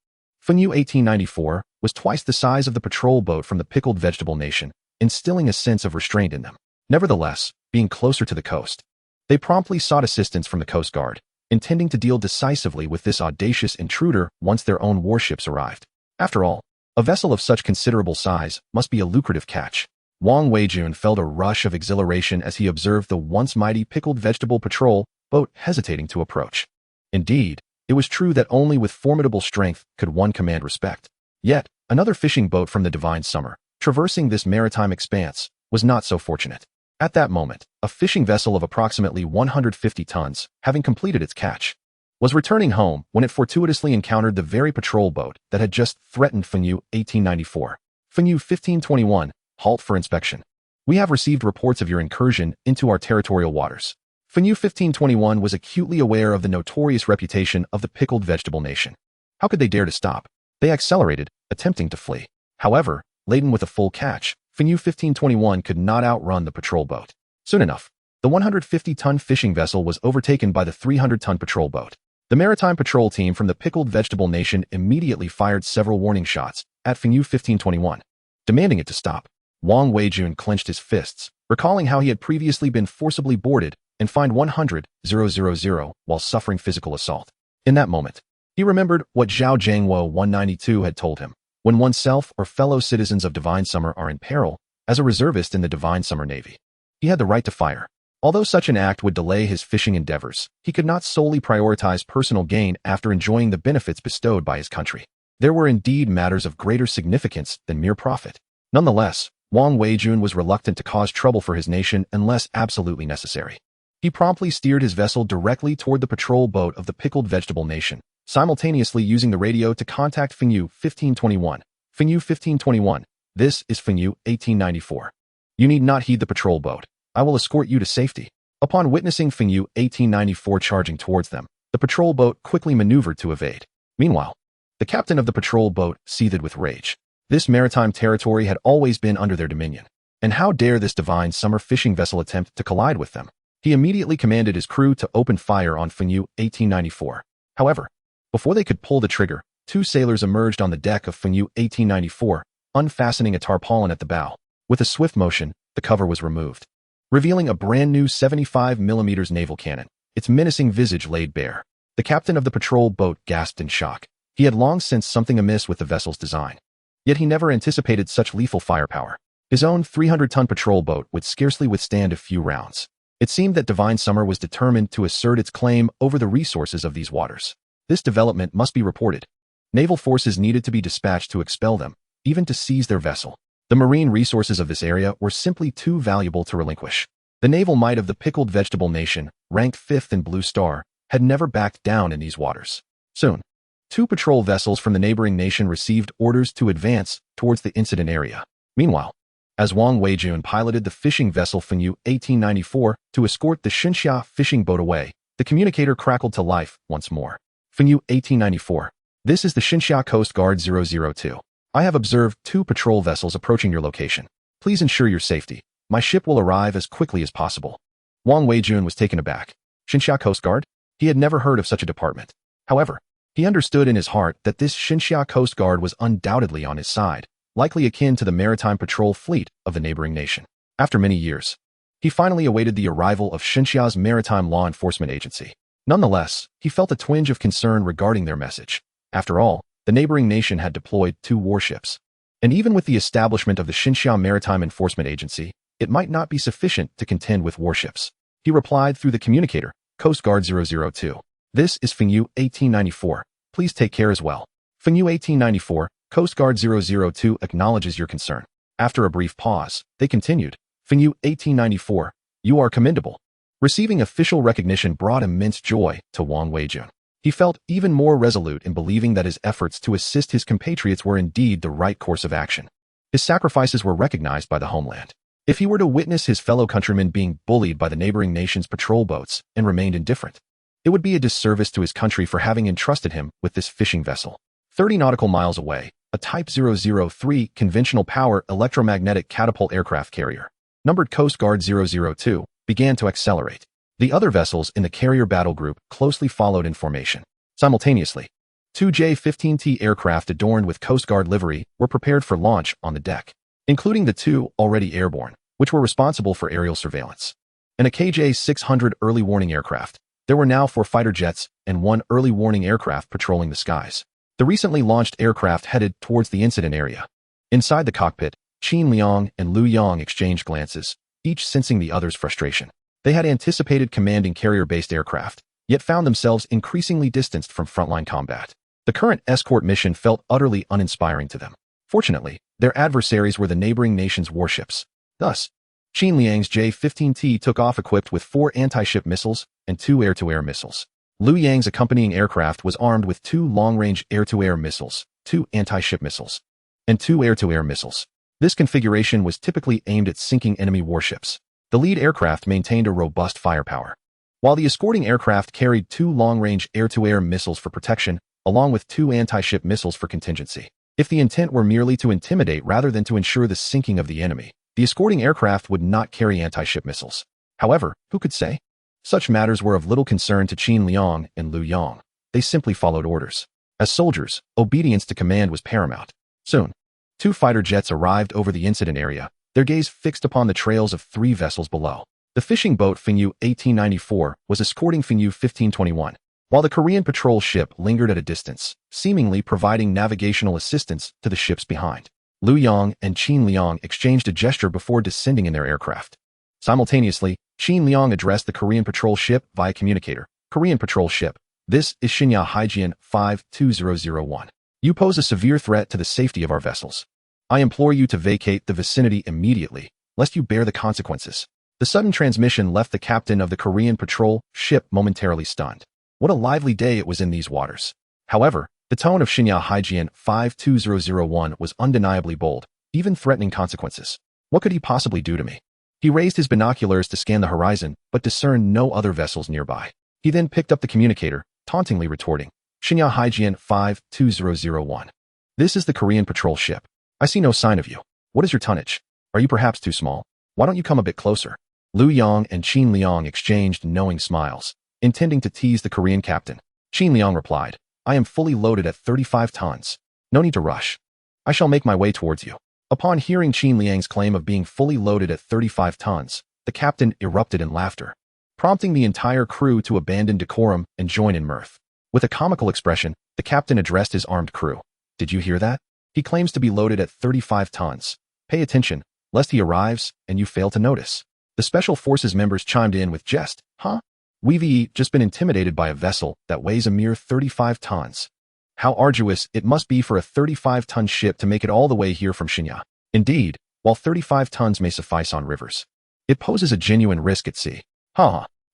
Speaker 1: Fengyu 1894, was twice the size of the patrol boat from the pickled vegetable nation, instilling a sense of restraint in them. Nevertheless, being closer to the coast, they promptly sought assistance from the Coast Guard, intending to deal decisively with this audacious intruder once their own warships arrived. After all, a vessel of such considerable size must be a lucrative catch. Wang Weijun felt a rush of exhilaration as he observed the once mighty pickled vegetable patrol boat hesitating to approach. Indeed, it was true that only with formidable strength could one command respect. Yet, another fishing boat from the divine summer, traversing this maritime expanse, was not so fortunate. At that moment, a fishing vessel of approximately 150 tons, having completed its catch, was returning home when it fortuitously encountered the very patrol boat that had just threatened Fenyu 1894. Fenyu 1521, halt for inspection. We have received reports of your incursion into our territorial waters. Fenyu 1521 was acutely aware of the notorious reputation of the pickled vegetable nation. How could they dare to stop? They accelerated, attempting to flee. However, laden with a full catch, Fenyu 1521 could not outrun the patrol boat. Soon enough, the 150-ton fishing vessel was overtaken by the 300-ton patrol boat. The maritime patrol team from the pickled vegetable nation immediately fired several warning shots at Fenyu 1521, demanding it to stop. Wang Weijun clenched his fists, recalling how he had previously been forcibly boarded and fined 100,000 while suffering physical assault. In that moment, he remembered what Zhao Jiangwo 192 had told him. When oneself or fellow citizens of Divine Summer are in peril, as a reservist in the Divine Summer Navy, he had the right to fire. Although such an act would delay his fishing endeavors, he could not solely prioritize personal gain after enjoying the benefits bestowed by his country. There were indeed matters of greater significance than mere profit. Nonetheless, Wang Weijun was reluctant to cause trouble for his nation unless absolutely necessary. He promptly steered his vessel directly toward the patrol boat of the pickled vegetable nation, simultaneously using the radio to contact Fenyu 1521. Fenyu 1521, this is Fenyu 1894. You need not heed the patrol boat. I will escort you to safety. Upon witnessing Fenyu 1894 charging towards them, the patrol boat quickly maneuvered to evade. Meanwhile, the captain of the patrol boat seethed with rage. This maritime territory had always been under their dominion, and how dare this divine summer fishing vessel attempt to collide with them? He immediately commanded his crew to open fire on Fenyu 1894. However, before they could pull the trigger, two sailors emerged on the deck of Fenyu 1894, unfastening a tarpaulin at the bow. With a swift motion, the cover was removed, revealing a brand new 75mm naval cannon, its menacing visage laid bare. The captain of the patrol boat gasped in shock. He had long sensed something amiss with the vessel's design. Yet he never anticipated such lethal firepower. His own 300-ton patrol boat would scarcely withstand a few rounds. It seemed that Divine Summer was determined to assert its claim over the resources of these waters. This development must be reported. Naval forces needed to be dispatched to expel them, even to seize their vessel. The marine resources of this area were simply too valuable to relinquish. The naval might of the pickled vegetable nation, ranked 5th in Blue Star, had never backed down in these waters. Soon, two patrol vessels from the neighboring nation received orders to advance towards the incident area. Meanwhile, as Wang Weijun piloted the fishing vessel Fenyu 1894 to escort the Xinxia fishing boat away, the communicator crackled to life once more. Fenyu 1894. This is the Xinxia Coast Guard 002. I have observed two patrol vessels approaching your location. Please ensure your safety. My ship will arrive as quickly as possible. Wang Weijun was taken aback. Xinxia Coast Guard? He had never heard of such a department. However, he understood in his heart that this Xinxia Coast Guard was undoubtedly on his side, likely akin to the maritime patrol fleet of the neighboring nation. After many years, he finally awaited the arrival of Xinxia's maritime law enforcement agency. Nonetheless, he felt a twinge of concern regarding their message. After all, the neighboring nation had deployed two warships. And even with the establishment of the Xinxia Maritime Enforcement Agency, it might not be sufficient to contend with warships. He replied through the communicator, Coast Guard 002. This is Fenyu 1894. Please take care as well. Fenyu 1894, Coast Guard 002 acknowledges your concern. After a brief pause, they continued, Fenyu 1894, you are commendable. Receiving official recognition brought immense joy to Wang Weijun. He felt even more resolute in believing that his efforts to assist his compatriots were indeed the right course of action. His sacrifices were recognized by the homeland. If he were to witness his fellow countrymen being bullied by the neighboring nation's patrol boats and remained indifferent, it would be a disservice to his country for having entrusted him with this fishing vessel. 30 nautical miles away, a Type 003 conventional power electromagnetic catapult aircraft carrier, numbered Coast Guard 002, began to accelerate. The other vessels in the carrier battle group closely followed in formation. Simultaneously, two J-15T aircraft adorned with Coast Guard livery were prepared for launch on the deck, including the two already airborne, which were responsible for aerial surveillance. And a KJ-600 early warning aircraft. There were now 4 fighter jets and 1 early warning aircraft patrolling the skies. The recently launched aircraft headed towards the incident area. Inside the cockpit, Qin Liang and Lu Yang exchanged glances, each sensing the other's frustration. They had anticipated commanding carrier-based aircraft, yet found themselves increasingly distanced from frontline combat. The current escort mission felt utterly uninspiring to them. Fortunately, their adversaries were the neighboring nation's warships. Thus, Qin Liang's J-15T took off equipped with 4 anti-ship missiles and 2 air-to-air missiles. Liu Yang's accompanying aircraft was armed with 2 long-range air-to-air missiles, 2 anti-ship missiles, and 2 air-to-air missiles. This configuration was typically aimed at sinking enemy warships. The lead aircraft maintained a robust firepower, while the escorting aircraft carried 2 long-range air-to-air missiles for protection, along with 2 anti-ship missiles for contingency. If the intent were merely to intimidate rather than to ensure the sinking of the enemy, the escorting aircraft would not carry anti-ship missiles. However, who could say? Such matters were of little concern to Qin Liang and Liu Yang. They simply followed orders. As soldiers, obedience to command was paramount. Soon, 2 fighter jets arrived over the incident area, their gaze fixed upon the trails of 3 vessels below. The fishing boat Fingyu 1894 was escorting Fingyu 1521, while the Korean patrol ship lingered at a distance, seemingly providing navigational assistance to the ships behind. Liu Yang and Qin Liang exchanged a gesture before descending in their aircraft. Simultaneously, Qin Liang addressed the Korean patrol ship via communicator. Korean patrol ship, this is Shinya Haijian 52001. You pose a severe threat to the safety of our vessels. I implore you to vacate the vicinity immediately, lest you bear the consequences. The sudden transmission left the captain of the Korean patrol ship momentarily stunned. What a lively day it was in these waters. However, the tone of Shinya Haijian 52001 was undeniably bold, even threatening consequences. What could he possibly do to me? He raised his binoculars to scan the horizon, but discerned no other vessels nearby. He then picked up the communicator, tauntingly retorting, Shinya Haijian 52001. This is the Korean patrol ship. I see no sign of you. What is your tonnage? Are you perhaps too small? Why don't you come a bit closer? Liu Yang and Qin Liang exchanged knowing smiles, intending to tease the Korean captain. Qin Liang replied, I am fully loaded at 35 tons. No need to rush. I shall make my way towards you. Upon hearing Qin Liang's claim of being fully loaded at 35 tons, the captain erupted in laughter, prompting the entire crew to abandon decorum and join in mirth. With a comical expression, the captain addressed his armed crew. Did you hear that? He claims to be loaded at 35 tons. Pay attention, lest he arrives and you fail to notice. The Special Forces members chimed in with jest. Huh? We've just been intimidated by a vessel that weighs a mere 35 tons. How arduous it must be for a 35-ton ship to make it all the way here from Shinya. Indeed, while 35 tons may suffice on rivers, it poses a genuine risk at sea.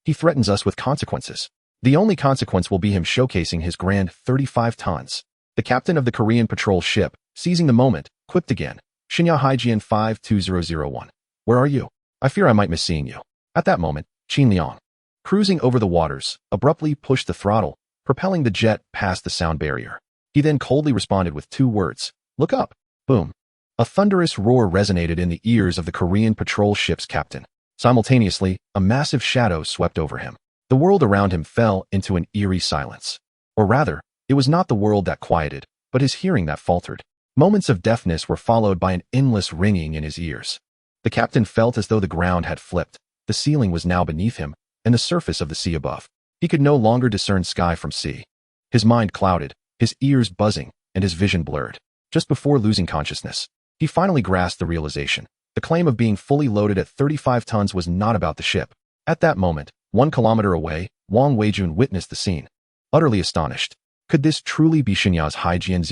Speaker 1: He threatens us with consequences. The only consequence will be him showcasing his grand 35 tons. The captain of the Korean patrol ship, seizing the moment, quipped again. Shinya Haijian 52001. Where are you? I fear I might miss seeing you. At that moment, Qin Liang, cruising over the waters, abruptly pushed the throttle, propelling the jet past the sound barrier. He then coldly responded with 2 words. Look up. Boom. A thunderous roar resonated in the ears of the Korean patrol ship's captain. Simultaneously, a massive shadow swept over him. The world around him fell into an eerie silence. Or rather, it was not the world that quieted, but his hearing that faltered. Moments of deafness were followed by an endless ringing in his ears. The captain felt as though the ground had flipped. The ceiling was now beneath him, and the surface of the sea above. He could no longer discern sky from sea. His mind clouded, his ears buzzing, and his vision blurred. Just before losing consciousness, he finally grasped the realization. The claim of being fully loaded at 35 tons was not about the ship. At that moment, 1 kilometer away, Wang Weijun witnessed the scene. Utterly astonished. Could this truly be Shinya's Haijian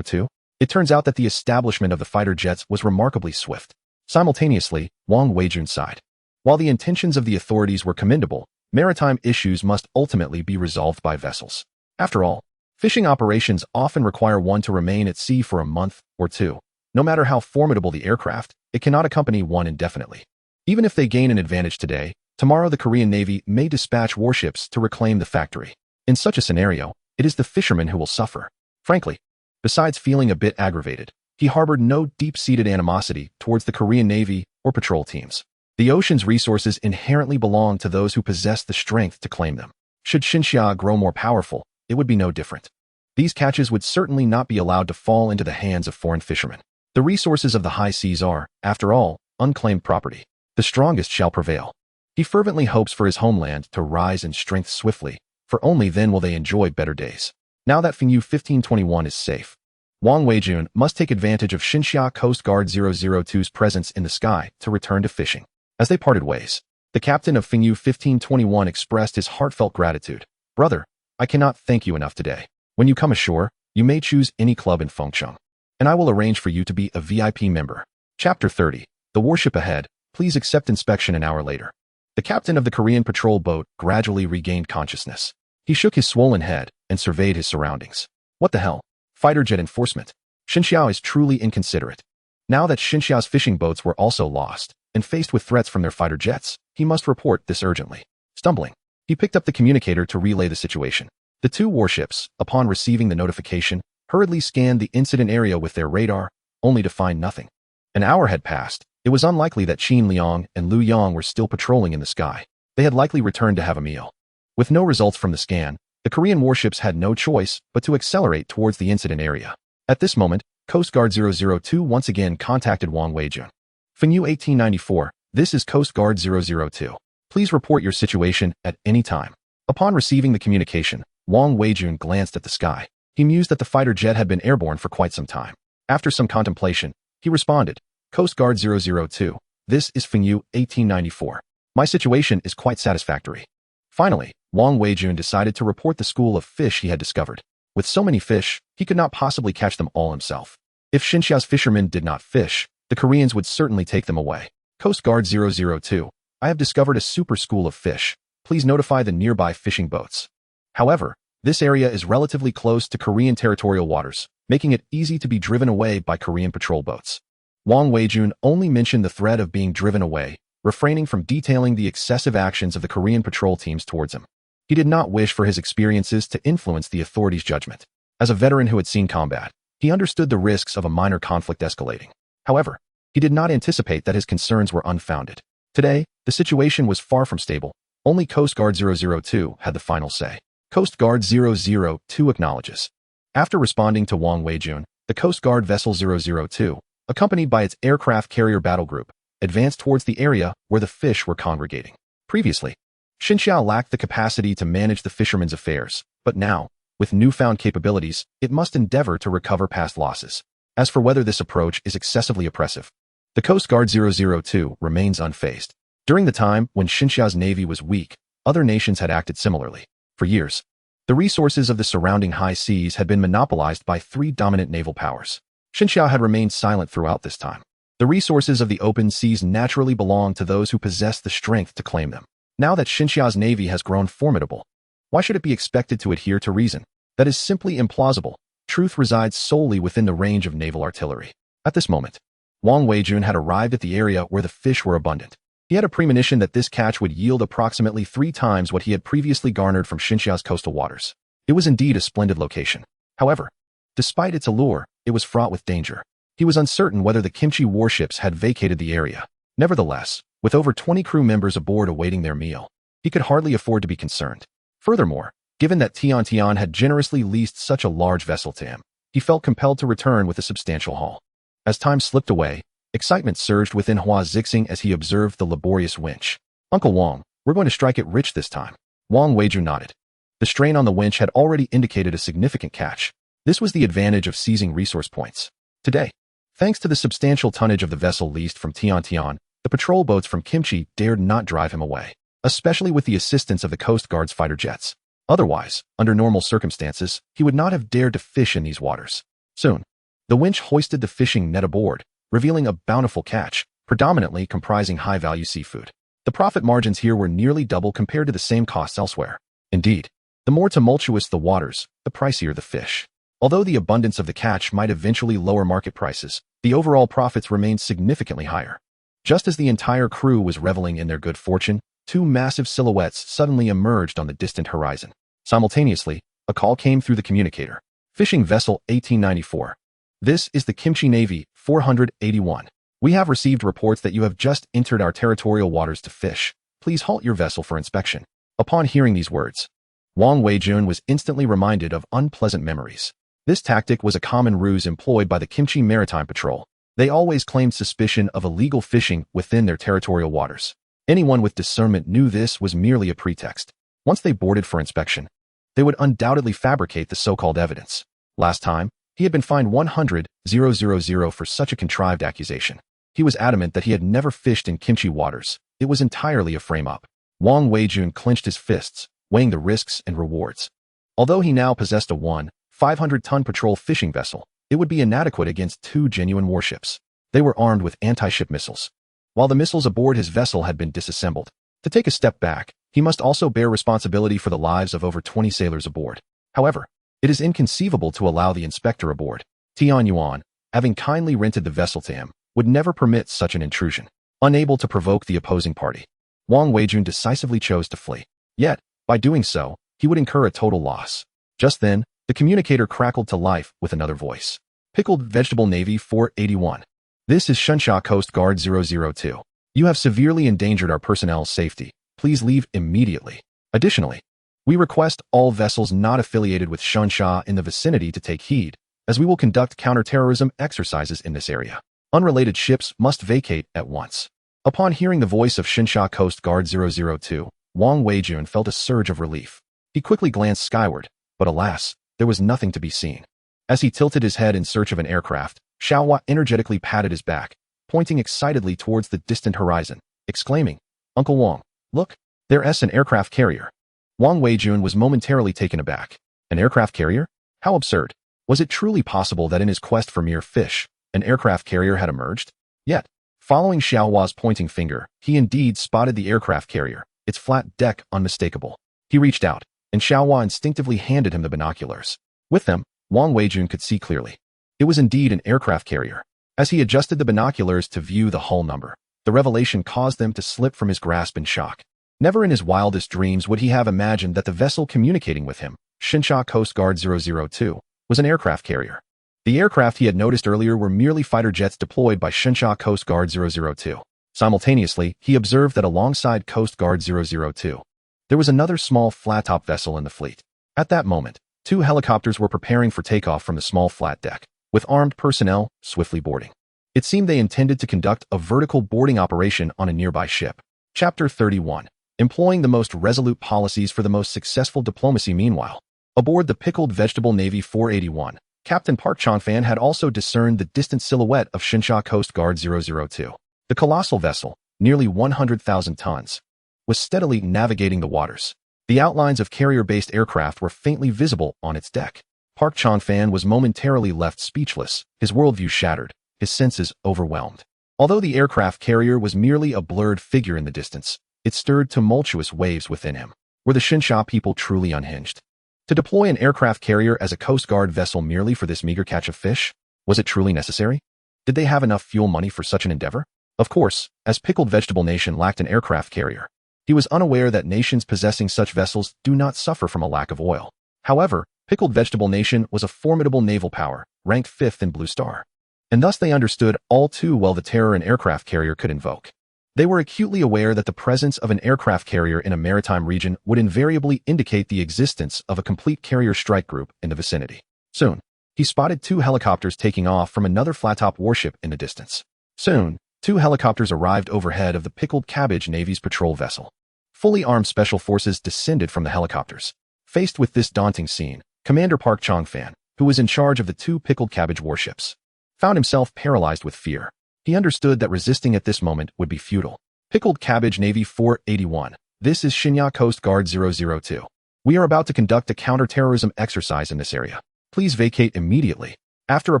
Speaker 1: 002? It turns out that the establishment of the fighter jets was remarkably swift. Simultaneously, Wang Weijun sighed. While the intentions of the authorities were commendable, maritime issues must ultimately be resolved by vessels. After all, fishing operations often require one to remain at sea for a month or 2. No matter how formidable the aircraft, it cannot accompany one indefinitely. Even if they gain an advantage today, tomorrow the Korean Navy may dispatch warships to reclaim the factory. In such a scenario, it is the fisherman who will suffer. Frankly, besides feeling a bit aggravated, he harbored no deep-seated animosity towards the Korean Navy or patrol teams. The ocean's resources inherently belong to those who possess the strength to claim them. Should Xinxia grow more powerful, it would be no different. These catches would certainly not be allowed to fall into the hands of foreign fishermen. The resources of the high seas are, after all, unclaimed property. The strongest shall prevail. He fervently hopes for his homeland to rise in strength swiftly, for only then will they enjoy better days. Now that Fingyu 1521 is safe, Wang Weijun must take advantage of Xinxia Coast Guard 002's presence in the sky to return to fishing. As they parted ways, the captain of Fingyu 1521 expressed his heartfelt gratitude. Brother, I cannot thank you enough today. When you come ashore, you may choose any club in Fengcheng, and I will arrange for you to be a VIP member. Chapter 30. The warship ahead. Please accept inspection an hour later. The captain of the Korean patrol boat gradually regained consciousness. He shook his swollen head and surveyed his surroundings. What the hell? Fighter jet enforcement. Xinxiao is truly inconsiderate. Now that Xinxiao's fishing boats were also lost, and faced with threats from their fighter jets, he must report this urgently. Stumbling, he picked up the communicator to relay the situation. The two warships, upon receiving the notification, hurriedly scanned the incident area with their radar, only to find nothing. An hour had passed. It was unlikely that Qin Liang and Lu Yang were still patrolling in the sky. They had likely returned to have a meal. With no results from the scan, the Korean warships had no choice but to accelerate towards the incident area. At this moment, Coast Guard 002 once again contacted Wang Weijun. Fenyu 1894, this is Coast Guard 002. Please report your situation at any time. Upon receiving the communication, Wang Weijun glanced at the sky. He mused that the fighter jet had been airborne for quite some time. After some contemplation, he responded, Coast Guard 002, this is Fenyu 1894. My situation is quite satisfactory. Finally, Wang Weijun decided to report the school of fish he had discovered. With so many fish, he could not possibly catch them all himself. If Xinxiao's fishermen did not fish, the Koreans would certainly take them away. Coast Guard 002, I have discovered a super school of fish. Please notify the nearby fishing boats. However, this area is relatively close to Korean territorial waters, making it easy to be driven away by Korean patrol boats. Wang Weijun only mentioned the threat of being driven away, refraining from detailing the excessive actions of the Korean patrol teams towards him. He did not wish for his experiences to influence the authorities' judgment. As a veteran who had seen combat, he understood the risks of a minor conflict escalating. However, he did not anticipate that his concerns were unfounded. Today, the situation was far from stable. Only Coast Guard 002 had the final say. Coast Guard 002 acknowledges. After responding to Wang Weijun, the Coast Guard vessel 002, accompanied by its aircraft carrier battle group, advanced towards the area where the fish were congregating. Previously, Xinxiao lacked the capacity to manage the fishermen's affairs, but now, with newfound capabilities, it must endeavor to recover past losses. As for whether this approach is excessively oppressive, the Coast Guard 002 remains unfazed. During the time when Xinxiao's navy was weak, other nations had acted similarly. For years, the resources of the surrounding high seas had been monopolized by three dominant naval powers. Xinxiao had remained silent throughout this time. The resources of the open seas naturally belonged to those who possessed the strength to claim them. Now that Xinxiao's navy has grown formidable, why should it be expected to adhere to reason? That is simply implausible. Truth resides solely within the range of naval artillery. At this moment, Wang Weijun had arrived at the area where the fish were abundant. He had a premonition that this catch would yield approximately 3 times what he had previously garnered from Xinxiao's coastal waters. It was indeed a splendid location. However, despite its allure, it was fraught with danger. He was uncertain whether the kimchi warships had vacated the area. Nevertheless, with over 20 crew members aboard awaiting their meal, he could hardly afford to be concerned. Furthermore, given that Tian had generously leased such a large vessel to him, he felt compelled to return with a substantial haul. As time slipped away, excitement surged within Hua Zixing as he observed the laborious winch. Uncle Wang, we're going to strike it rich this time. Wang Weijun nodded. The strain on the winch had already indicated a significant catch. This was the advantage of seizing resource points. Today, thanks to the substantial tonnage of the vessel leased from Tian, the patrol boats from Kimchi dared not drive him away, especially with the assistance of the Coast Guard's fighter jets. Otherwise, under normal circumstances, he would not have dared to fish in these waters. Soon, the winch hoisted the fishing net aboard, revealing a bountiful catch, predominantly comprising high-value seafood. The profit margins here were nearly double compared to the same costs elsewhere. Indeed, the more tumultuous the waters, the pricier the fish. Although the abundance of the catch might eventually lower market prices, the overall profits remained significantly higher. Just as the entire crew was reveling in their good fortune, 2 massive silhouettes suddenly emerged on the distant horizon. Simultaneously, a call came through the communicator. Fishing Vessel 1894. This is the Kimchi Navy 481. We have received reports that you have just entered our territorial waters to fish. Please halt your vessel for inspection. Upon hearing these words, Wang Weijun was instantly reminded of unpleasant memories. This tactic was a common ruse employed by the Kimchi Maritime Patrol. They always claimed suspicion of illegal fishing within their territorial waters. Anyone with discernment knew this was merely a pretext. Once they boarded for inspection, they would undoubtedly fabricate the so-called evidence. Last time, he had been fined 100,000 for such a contrived accusation. He was adamant that he had never fished in Kimchi waters. It was entirely a frame-up. Wang Weijun clenched his fists, weighing the risks and rewards. Although he now possessed a 500-ton patrol fishing vessel, it would be inadequate against 2 genuine warships. They were armed with anti-ship missiles. while the missiles aboard his vessel had been disassembled. To take a step back, he must also bear responsibility for the lives of over 20 sailors aboard. However, it is inconceivable to allow the inspector aboard. Tian Yuan, having kindly rented the vessel to him, would never permit such an intrusion. Unable to provoke the opposing party, Wang Weijun decisively chose to flee. Yet, by doing so, he would incur a total loss. Just then, the communicator crackled to life with another voice. Pickled Vegetable Navy 481. This is Shunsha Coast Guard 002. You have severely endangered our personnel's safety. Please leave immediately. Additionally, we request all vessels not affiliated with Shunsha in the vicinity to take heed, as we will conduct counterterrorism exercises in this area. Unrelated ships must vacate at once. Upon hearing the voice of Shunsha Coast Guard 002, Wang Weijun felt a surge of relief. He quickly glanced skyward, but alas, there was nothing to be seen. As he tilted his head in search of an aircraft, Xiaohua energetically patted his back, pointing excitedly towards the distant horizon, exclaiming, "Uncle Wang, look, there's an aircraft carrier." Wang Weijun was momentarily taken aback. An aircraft carrier? How absurd. Was it truly possible that in his quest for mere fish, an aircraft carrier had emerged? Yet, following Xiaohua's pointing finger, he indeed spotted the aircraft carrier, its flat deck unmistakable. He reached out, and Xiaohua instinctively handed him the binoculars. With them, Wang Weijun could see clearly. It was indeed an aircraft carrier. As he adjusted the binoculars to view the hull number, the revelation caused them to slip from his grasp in shock. Never in his wildest dreams would he have imagined that the vessel communicating with him, Shunsha Coast Guard 002, was an aircraft carrier. The aircraft he had noticed earlier were merely fighter jets deployed by Shunsha Coast Guard 002. Simultaneously, he observed that alongside Coast Guard 002, there was another small flat-top vessel in the fleet. At that moment, 2 helicopters were preparing for takeoff from the small flat deck, with armed personnel swiftly boarding. It seemed they intended to conduct a vertical boarding operation on a nearby ship. Chapter 31. Employing the most resolute policies for the most successful diplomacy. Meanwhile, aboard the Pickled Vegetable Navy 481, Captain Park Changfan had also discerned the distant silhouette of Shunsha Coast Guard 002. The colossal vessel, nearly 100,000 tons, was steadily navigating the waters. The outlines of carrier-based aircraft were faintly visible on its deck. Park Changfan was momentarily left speechless, his worldview shattered, his senses overwhelmed. Although the aircraft carrier was merely a blurred figure in the distance, it stirred tumultuous waves within him. Were the Shunsha people truly unhinged? To deploy an aircraft carrier as a Coast Guard vessel merely for this meager catch of fish? Was it truly necessary? Did they have enough fuel money for such an endeavor? Of course, as Pickled Vegetable Nation lacked an aircraft carrier, he was unaware that nations possessing such vessels do not suffer from a lack of oil. However, Pickled Vegetable Nation was a formidable naval power, ranked 5th in Blue Star. And thus they understood all too well the terror an aircraft carrier could invoke. They were acutely aware that the presence of an aircraft carrier in a maritime region would invariably indicate the existence of a complete carrier strike group in the vicinity. Soon, he spotted 2 helicopters taking off from another flat-top warship in the distance. Soon, 2 helicopters arrived overhead of the Pickled Cabbage Navy's patrol vessel. Fully armed special forces descended from the helicopters. Faced with this daunting scene, Commander Park Changfan, who was in charge of the 2 Pickled Cabbage warships, found himself paralyzed with fear. He understood that resisting at this moment would be futile. Pickled Cabbage Navy 481. This is Shunsha Coast Guard 002. We are about to conduct a counterterrorism exercise in this area. Please vacate immediately. After a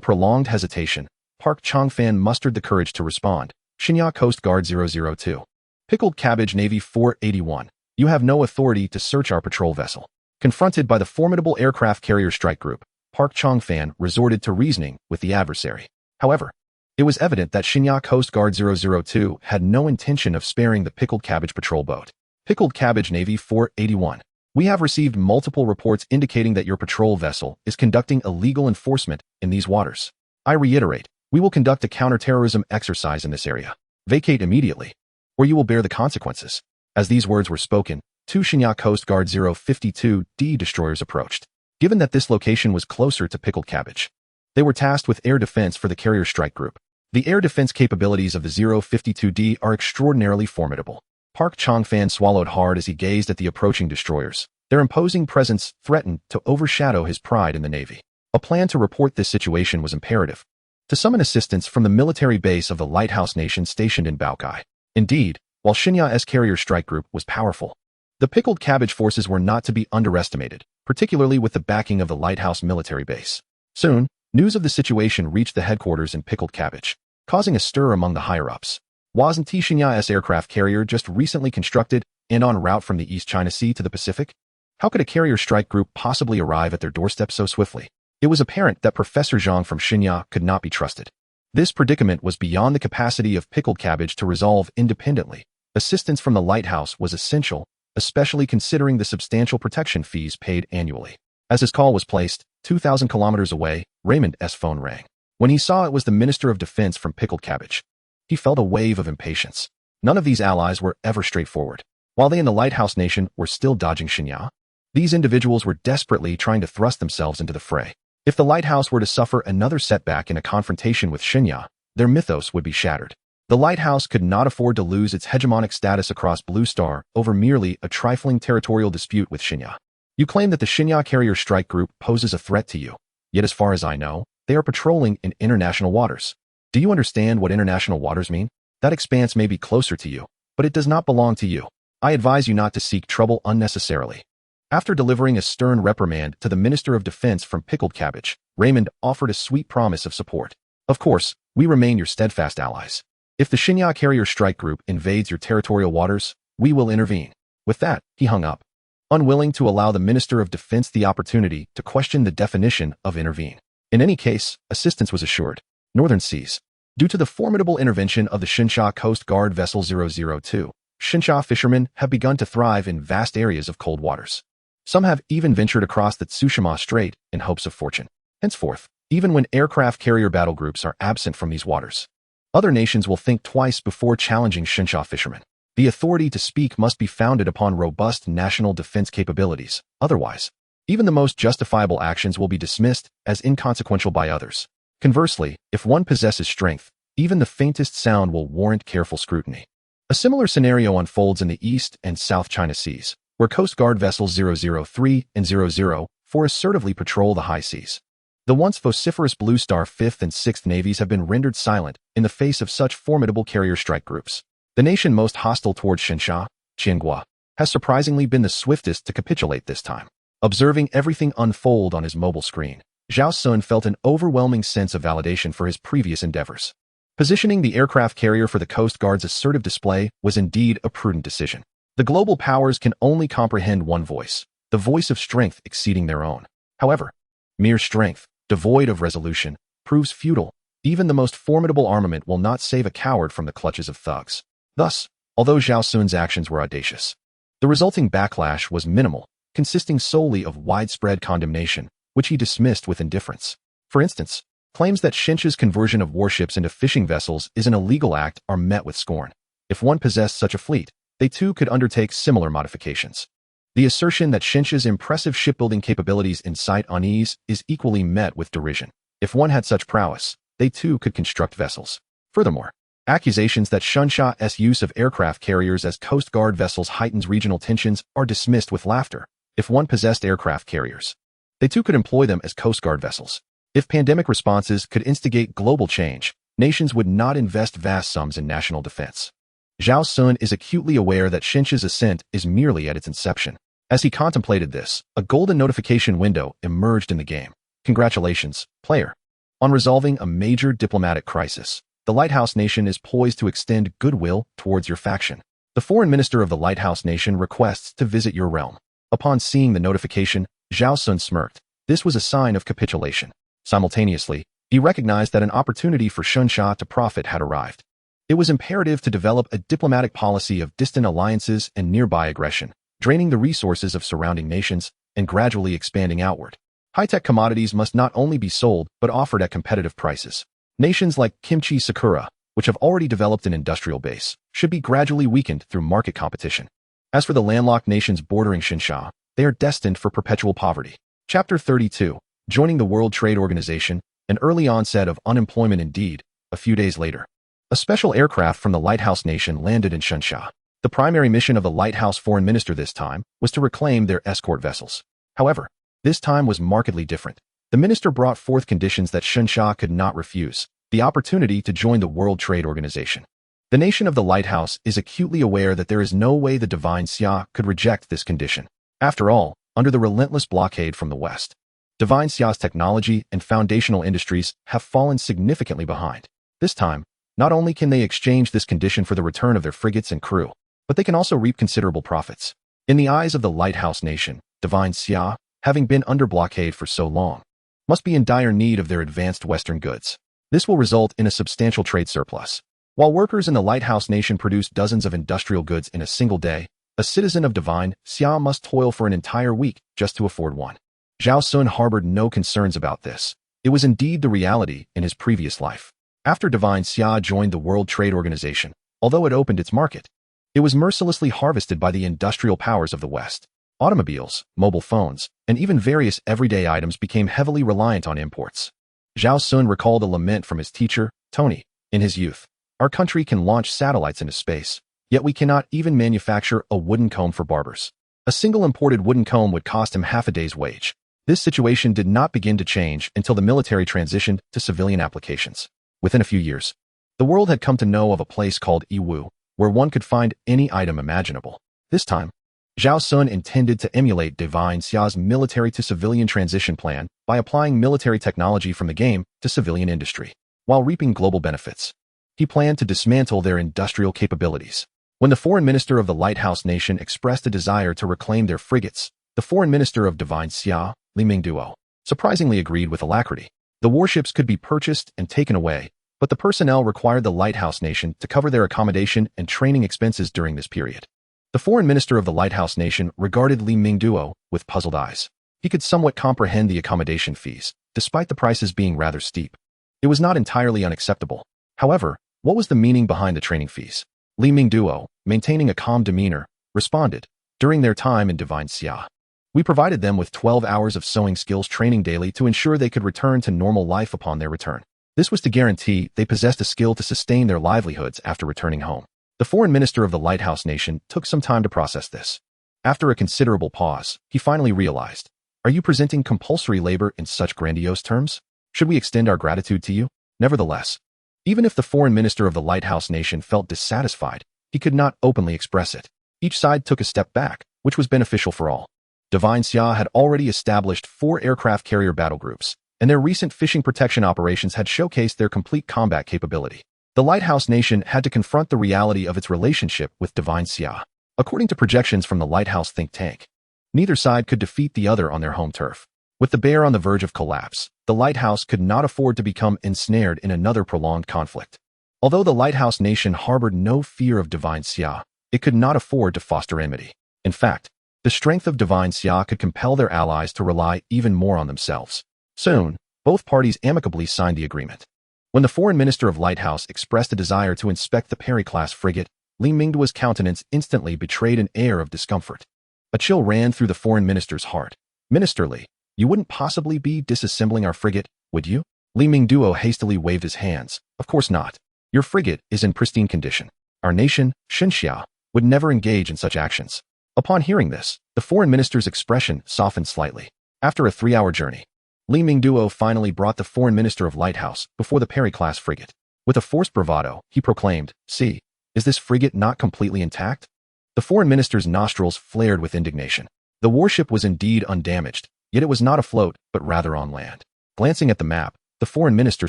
Speaker 1: prolonged hesitation, Park Changfan mustered the courage to respond. Shunsha Coast Guard 002. Pickled Cabbage Navy 481. You have no authority to search our patrol vessel. Confronted by the formidable aircraft carrier strike group, Park Changfan resorted to reasoning with the adversary. However, it was evident that Shunsha Coast Guard 002 had no intention of sparing the Pickled Cabbage patrol boat. Pickled Cabbage Navy 481. We have received multiple reports indicating that your patrol vessel is conducting illegal enforcement in these waters. I reiterate, we will conduct a counterterrorism exercise in this area. Vacate immediately, or you will bear the consequences. As these words were spoken, 2 Shunsha Coast Guard 052D destroyers approached. Given that this location was closer to Pickled Cabbage, they were tasked with air defense for the carrier strike group. The air defense capabilities of the 052D are extraordinarily formidable. Park Changfan swallowed hard as he gazed at the approaching destroyers. Their imposing presence threatened to overshadow his pride in the Navy. A plan to report this situation was imperative. To summon assistance from the military base of the Lighthouse Nation stationed in Baokai. Indeed, while Shunsha's carrier strike group was powerful, the Pickled Cabbage forces were not to be underestimated, particularly with the backing of the Lighthouse military base. Soon, news of the situation reached the headquarters in Pickled Cabbage, causing a stir among the higher-ups. Wasn't Shinya aircraft carrier just recently constructed and en route from the East China Sea to the Pacific? How could a carrier strike group possibly arrive at their doorstep so swiftly? It was apparent that Professor Zhang from Shinya could not be trusted. This predicament was beyond the capacity of pickled cabbage to resolve independently. Assistance from the lighthouse was essential, especially considering the substantial protection fees paid annually. As his call was placed, 2,000 kilometers away, Raymond's phone rang. When he saw it was the Minister of Defense from Pickled Cabbage, he felt a wave of impatience. None of these allies were ever straightforward. While they in the Lighthouse Nation were still dodging Shinya, these individuals were desperately trying to thrust themselves into the fray. If the Lighthouse were to suffer another setback in a confrontation with Shinya, their mythos would be shattered. The Lighthouse could not afford to lose its hegemonic status across Blue Star over merely a trifling territorial dispute with Shinya. You claim that the Shinya Carrier Strike Group poses a threat to you, yet as far as I know, they are patrolling in international waters. Do you understand what international waters mean? That expanse may be closer to you, but it does not belong to you. I advise you not to seek trouble unnecessarily. After delivering a stern reprimand to the Minister of Defense from Pickled Cabbage, Raymond offered a sweet promise of support. Of course, we remain your steadfast allies. If the Shinya Carrier Strike Group invades your territorial waters, we will intervene. With that, he hung up, unwilling to allow the Minister of Defense the opportunity to question the definition of intervene. In any case, assistance was assured. Northern Seas. Due to the formidable intervention of the Shinsha Coast Guard Vessel 002, Shinsha fishermen have begun to thrive in vast areas of cold waters. Some have even ventured across the Tsushima Strait in hopes of fortune. Henceforth, even when aircraft carrier battle groups are absent from these waters, other nations will think twice before challenging Shinsha fishermen. The authority to speak must be founded upon robust national defense capabilities. Otherwise, even the most justifiable actions will be dismissed as inconsequential by others. Conversely, if one possesses strength, even the faintest sound will warrant careful scrutiny. A similar scenario unfolds in the East and South China Seas, where Coast Guard vessels 003 and 004 assertively patrol the high seas. The once vociferous Blue Star 5th and 6th Navies have been rendered silent in the face of such formidable carrier strike groups. The nation most hostile towards Shinsha, Qinghua, has surprisingly been the swiftest to capitulate this time. Observing everything unfold on his mobile screen, Zhao Xun felt an overwhelming sense of validation for his previous endeavors. Positioning the aircraft carrier for the Coast Guard's assertive display was indeed a prudent decision. The global powers can only comprehend one voice, the voice of strength exceeding their own. However, mere strength, devoid of resolution, proves futile. Even the most formidable armament will not save a coward from the clutches of thugs. Thus, although Zhao Xun's actions were audacious, the resulting backlash was minimal, consisting solely of widespread condemnation, which he dismissed with indifference. For instance, claims that Shinsha's conversion of warships into fishing vessels is an illegal act are met with scorn. If one possessed such a fleet, they too could undertake similar modifications. The assertion that Shinsha's impressive shipbuilding capabilities incite unease is equally met with derision. If one had such prowess, they too could construct vessels. Furthermore, accusations that Shinsha's use of aircraft carriers as Coast Guard vessels heightens regional tensions are dismissed with laughter. If one possessed aircraft carriers, they too could employ them as Coast Guard vessels. If pandemic responses could instigate global change, nations would not invest vast sums in national defense. Zhao Xun is acutely aware that Shinsha's ascent is merely at its inception. As he contemplated this, a golden notification window emerged in the game. Congratulations, player. On resolving a major diplomatic crisis, the Lighthouse Nation is poised to extend goodwill towards your faction. The foreign minister of the Lighthouse Nation requests to visit your realm. Upon seeing the notification, Zhao Xun smirked. This was a sign of capitulation. Simultaneously, he recognized that an opportunity for Shinsha to profit had arrived. It was imperative to develop a diplomatic policy of distant alliances and nearby aggression, draining the resources of surrounding nations and gradually expanding outward. High-tech commodities must not only be sold but offered at competitive prices. Nations like Kimchi Sakura, which have already developed an industrial base, should be gradually weakened through market competition. As for the landlocked nations bordering Shinsha, they are destined for perpetual poverty. Chapter 32. Joining the World Trade Organization, an early onset of unemployment indeed. A few days later, a special aircraft from the Lighthouse Nation landed in Shinsha. The primary mission of the Lighthouse Foreign Minister this time was to reclaim their escort vessels. However, this time was markedly different. The minister brought forth conditions that Shinsha could not refuse: the opportunity to join the World Trade Organization. The nation of the Lighthouse is acutely aware that there is no way the Divine Xia could reject this condition. After all, under the relentless blockade from the West, Divine Xia's technology and foundational industries have fallen significantly behind. This time, Not only can they exchange this condition for the return of their frigates and crew, but they can also reap considerable profits. In the eyes of the lighthouse nation, Divine Xia, having been under blockade for so long, must be in dire need of their advanced Western goods. This will result in a substantial trade surplus. While workers in the lighthouse nation produce dozens of industrial goods in a single day, a citizen of Divine Xia must toil for an entire week just to afford one. Zhao Xun harbored no concerns about this. It was indeed the reality in his previous life. After Divine Xia joined the World Trade Organization, although it opened its market, it was mercilessly harvested by the industrial powers of the West. Automobiles, mobile phones, and even various everyday items became heavily reliant on imports. Zhao Xun recalled a lament from his teacher, Tony, in his youth. Our country can launch satellites into space, yet we cannot even manufacture a wooden comb for barbers. A single imported wooden comb would cost him half a day's wage. This situation did not begin to change until the military transitioned to civilian applications. Within a few years, the world had come to know of a place called Yiwu, where one could find any item imaginable. This time, Zhao Xun intended to emulate Divine Xia's military-to-civilian transition plan by applying military technology from the game to civilian industry, while reaping global benefits. He planned to dismantle their industrial capabilities. When the foreign minister of the lighthouse nation expressed a desire to reclaim their frigates, the foreign minister of Divine Xia, Li Mingduo, surprisingly agreed with alacrity. The warships could be purchased and taken away, but the personnel required the lighthouse nation to cover their accommodation and training expenses during this period. The foreign minister of the lighthouse nation regarded Li Mingduo with puzzled eyes. He could somewhat comprehend the accommodation fees, despite the prices being rather steep. It was not entirely unacceptable. However, what was the meaning behind the training fees? Li Mingduo, maintaining a calm demeanor, responded, during their time in Divine Xia, we provided them with 12 hours of sewing skills training daily to ensure they could return to normal life upon their return. This was to guarantee they possessed a skill to sustain their livelihoods after returning home. The foreign minister of the lighthouse nation took some time to process this. After a considerable pause, he finally realized, are you presenting compulsory labor in such grandiose terms? Should we extend our gratitude to you? Nevertheless, even if the foreign minister of the lighthouse nation felt dissatisfied, he could not openly express it. Each side took a step back, which was beneficial for all. Divine Xia had already established 4 aircraft carrier battle groups, and their recent fishing protection operations had showcased their complete combat capability. The lighthouse nation had to confront the reality of its relationship with Divine Xia. According to projections from the lighthouse think tank, neither side could defeat the other on their home turf. With the bear on the verge of collapse, the lighthouse could not afford to become ensnared in another prolonged conflict. Although the lighthouse nation harbored no fear of Divine Xia, it could not afford to foster enmity. In fact, the strength of Divine Xia could compel their allies to rely even more on themselves. Soon, both parties amicably signed the agreement. When the foreign minister of Lighthouse expressed a desire to inspect the Perry-class frigate, Li Mingduo's countenance instantly betrayed an air of discomfort. A chill ran through the foreign minister's heart. Minister Li, you wouldn't possibly be disassembling our frigate, would you? Li Mingduo hastily waved his hands. Of course not. Your frigate is in pristine condition. Our nation, Xinxia, would never engage in such actions. Upon hearing this, the foreign minister's expression softened slightly. After a 3-hour journey, Li Mingduo finally brought the foreign minister of Lighthouse before the Perry-class frigate. With a forced bravado, he proclaimed, see, is this frigate not completely intact? The foreign minister's nostrils flared with indignation. The warship was indeed undamaged, yet it was not afloat, but rather on land. Glancing at the map, the foreign minister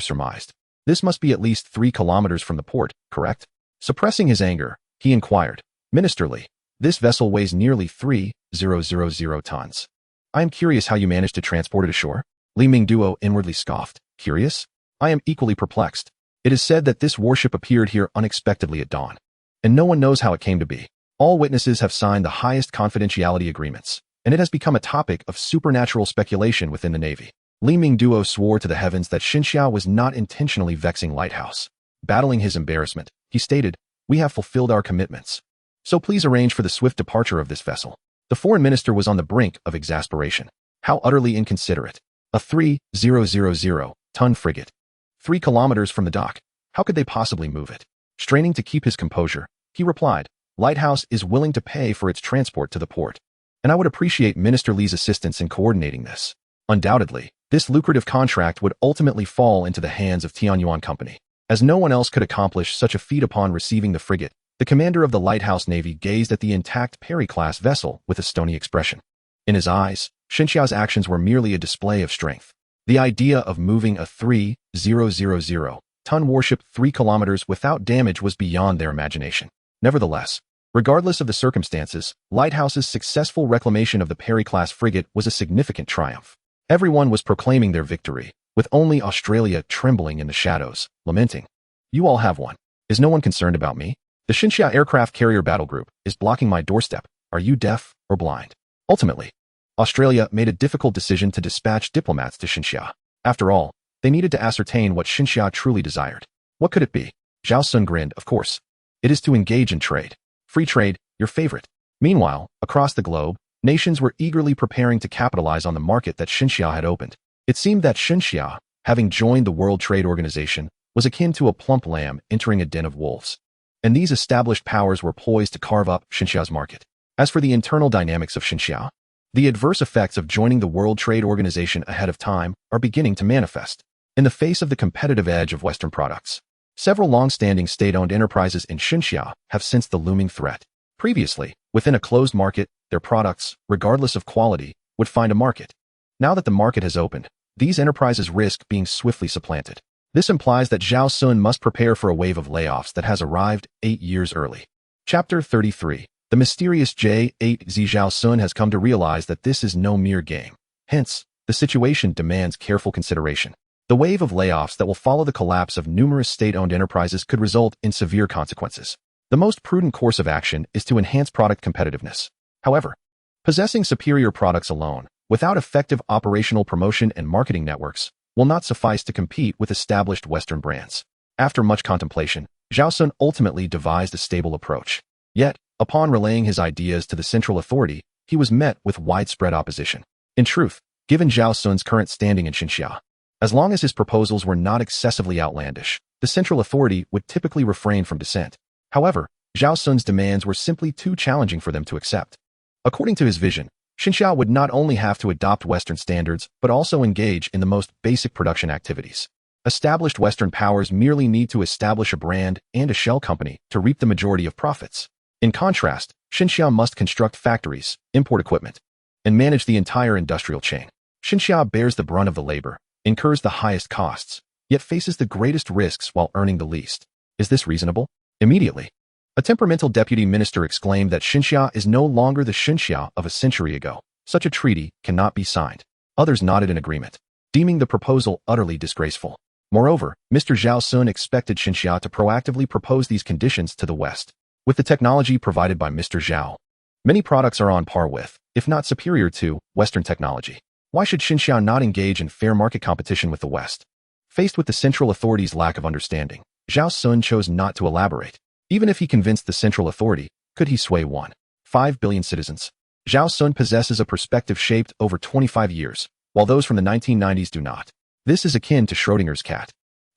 Speaker 1: surmised, this must be at least 3 kilometers from the port, correct? Suppressing his anger, he inquired, Minister Li, this vessel weighs nearly 3,000 tons. I am curious how you managed to transport it ashore. Li Mingduo inwardly scoffed. Curious? I am equally perplexed. It is said that this warship appeared here unexpectedly at dawn, and no one knows how it came to be. All witnesses have signed the highest confidentiality agreements, and it has become a topic of supernatural speculation within the Navy. Li Mingduo swore to the heavens that Xinxia was not intentionally vexing Lighthouse. Battling his embarrassment, he stated, we have fulfilled our commitments. So please arrange for the swift departure of this vessel. The foreign minister was on the brink of exasperation. How utterly inconsiderate. A 3,000-ton frigate. 3 kilometers from the dock. How could they possibly move it? Straining to keep his composure, he replied, Lighthouse is willing to pay for its transport to the port, and I would appreciate Minister Li's assistance in coordinating this. Undoubtedly, this lucrative contract would ultimately fall into the hands of Tianyuan Company. As no one else could accomplish such a feat upon receiving the frigate, the commander of the Lighthouse Navy gazed at the intact Perry-class vessel with a stony expression. In his eyes, Xinxia's actions were merely a display of strength. The idea of moving a 3,000 ton warship 3 kilometers without damage was beyond their imagination. Nevertheless, regardless of the circumstances, Lighthouse's successful reclamation of the Perry-class frigate was a significant triumph. Everyone was proclaiming their victory, with only Australia trembling in the shadows, lamenting, "You all have won. Is no one concerned about me? The Xinxia aircraft carrier battle group is blocking my doorstep. Are you deaf or blind?" Ultimately, Australia made a difficult decision to dispatch diplomats to Xinxia. After all, they needed to ascertain what Xinxia truly desired. What could it be? Zhao Xun grinned, of course. It is to engage in trade. Free trade, your favorite. Meanwhile, across the globe, nations were eagerly preparing to capitalize on the market that Xinxia had opened. It seemed that Xinxia, having joined the World Trade Organization, was akin to a plump lamb entering a den of wolves. And these established powers were poised to carve up Xinxia's market. As for the internal dynamics of Xinxia, the adverse effects of joining the World Trade Organization ahead of time are beginning to manifest. In the face of the competitive edge of Western products, several long-standing state-owned enterprises in Xinxia have sensed the looming threat. Previously, within a closed market, their products, regardless of quality, would find a market. Now that the market has opened, these enterprises risk being swiftly supplanted. This implies that Zhao Xun must prepare for a wave of layoffs that has arrived 8 years early. Chapter 33. The mysterious J8Z Zhao Xun has come to realize that this is no mere game. Hence, the situation demands careful consideration. The wave of layoffs that will follow the collapse of numerous state-owned enterprises could result in severe consequences. The most prudent course of action is to enhance product competitiveness. However, possessing superior products alone, without effective operational promotion and marketing networks, will not suffice to compete with established Western brands. After much contemplation, Zhao Xun ultimately devised a stable approach. Yet, upon relaying his ideas to the central authority, he was met with widespread opposition. In truth, given Zhao Xun's current standing in Xinxia, as long as his proposals were not excessively outlandish, the central authority would typically refrain from dissent. However, Zhao Xun's demands were simply too challenging for them to accept. According to his vision, Xinxia would not only have to adopt Western standards, but also engage in the most basic production activities. Established Western powers merely need to establish a brand and a shell company to reap the majority of profits. In contrast, Xinxia must construct factories, import equipment, and manage the entire industrial chain. Xinxia bears the brunt of the labor, incurs the highest costs, yet faces the greatest risks while earning the least. Is this reasonable? Immediately, a temperamental deputy minister exclaimed that Xinxia is no longer the Xinxia of a century ago. Such a treaty cannot be signed. Others nodded in agreement, deeming the proposal utterly disgraceful. Moreover, Mr. Zhao Xun expected Xinxia to proactively propose these conditions to the West. With the technology provided by Mr. Zhao, many products are on par with, if not superior to, Western technology. Why should Xinxia not engage in fair market competition with the West? Faced with the central authority's lack of understanding, Zhao Xun chose not to elaborate. Even if he convinced the central authority, could he sway 1.5 billion citizens? Zhao Xun possesses a perspective shaped over 25 years, while those from the 1990s do not. This is akin to Schrödinger's cat.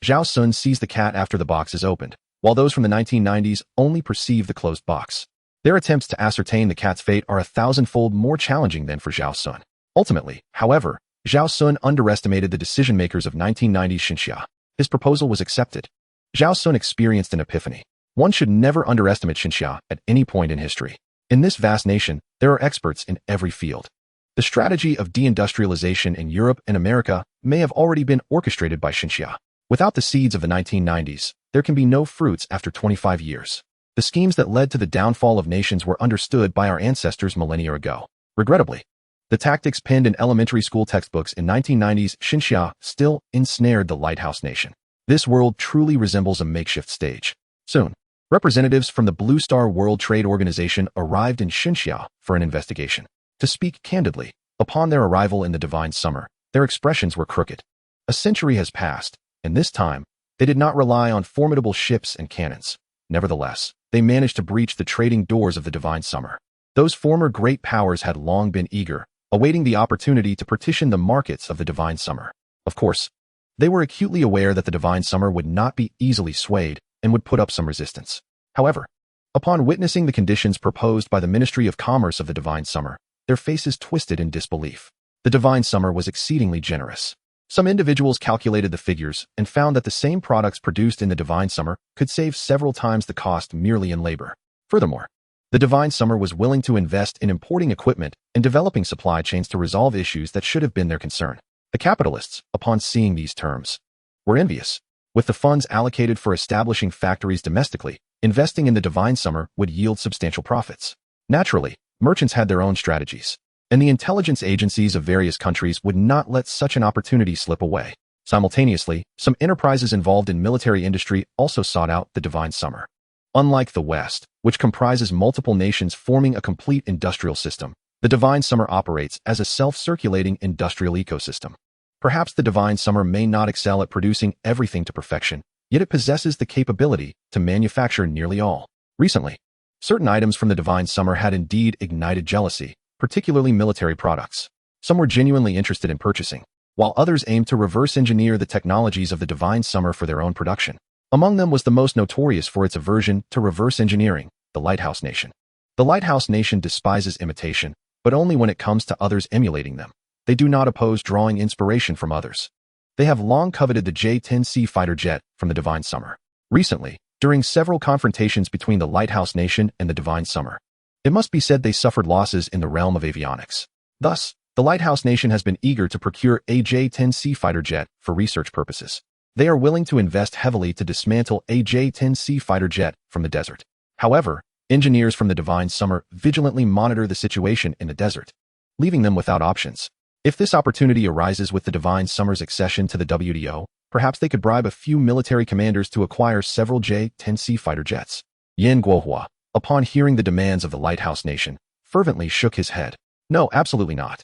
Speaker 1: Zhao Xun sees the cat after the box is opened, while those from the 1990s only perceive the closed box. Their attempts to ascertain the cat's fate are 1,000-fold more challenging than for Zhao Xun. Ultimately, however, Zhao Xun underestimated the decision-makers of 1990s Xinxia. His proposal was accepted. Zhao Xun experienced an epiphany. One should never underestimate Xinxia at any point in history. In this vast nation, there are experts in every field. The strategy of deindustrialization in Europe and America may have already been orchestrated by Xinxia. Without the seeds of the 1990s, there can be no fruits after 25 years. The schemes that led to the downfall of nations were understood by our ancestors millennia ago. Regrettably, the tactics penned in elementary school textbooks in 1990s Xinxia still ensnared the lighthouse nation. This world truly resembles a makeshift stage. Soon, representatives from the Blue Star World Trade Organization arrived in Xinxia for an investigation. To speak candidly, upon their arrival in the divine summer, their expressions were crooked. A century has passed, and this time, they did not rely on formidable ships and cannons. Nevertheless, they managed to breach the trading doors of the divine summer. Those former great powers had long been eager, awaiting the opportunity to partition the markets of the divine summer. Of course, they were acutely aware that the divine summer would not be easily swayed and would put up some resistance. However, upon witnessing the conditions proposed by the Ministry of Commerce of the divine summer, their faces twisted in disbelief. The divine summer was exceedingly generous. Some individuals calculated the figures and found that the same products produced in the divine summer could save several times the cost merely in labor. Furthermore, the divine summer was willing to invest in importing equipment and developing supply chains to resolve issues that should have been their concern. The capitalists, upon seeing these terms, were envious. With the funds allocated for establishing factories domestically, investing in the Divine Summer would yield substantial profits. Naturally, merchants had their own strategies, and the intelligence agencies of various countries would not let such an opportunity slip away. Simultaneously, some enterprises involved in military industry also sought out the Divine Summer. Unlike the West, which comprises multiple nations forming a complete industrial system, the Divine Summer operates as a self-circulating industrial ecosystem. Perhaps the Divine Summer may not excel at producing everything to perfection, yet it possesses the capability to manufacture nearly all. Recently, certain items from the Divine Summer had indeed ignited jealousy, particularly military products. Some were genuinely interested in purchasing, while others aimed to reverse engineer the technologies of the Divine Summer for their own production. Among them was the most notorious for its aversion to reverse engineering, the Lighthouse Nation. The Lighthouse Nation despises imitation, but only when it comes to others emulating them. They do not oppose drawing inspiration from others. They have long coveted the J-10C fighter jet from the Divine Summer. Recently, during several confrontations between the Lighthouse Nation and the Divine Summer, it must be said they suffered losses in the realm of avionics. Thus, the Lighthouse Nation has been eager to procure a J-10C fighter jet for research purposes. They are willing to invest heavily to dismantle a J-10C fighter jet from the desert. However, engineers from the Divine Summer vigilantly monitor the situation in the desert, leaving them without options. If this opportunity arises with the Divine Summer's accession to the WDO, perhaps they could bribe a few military commanders to acquire several J-10C fighter jets. Yan Guohua, upon hearing the demands of the Lighthouse Nation, fervently shook his head. No, absolutely not.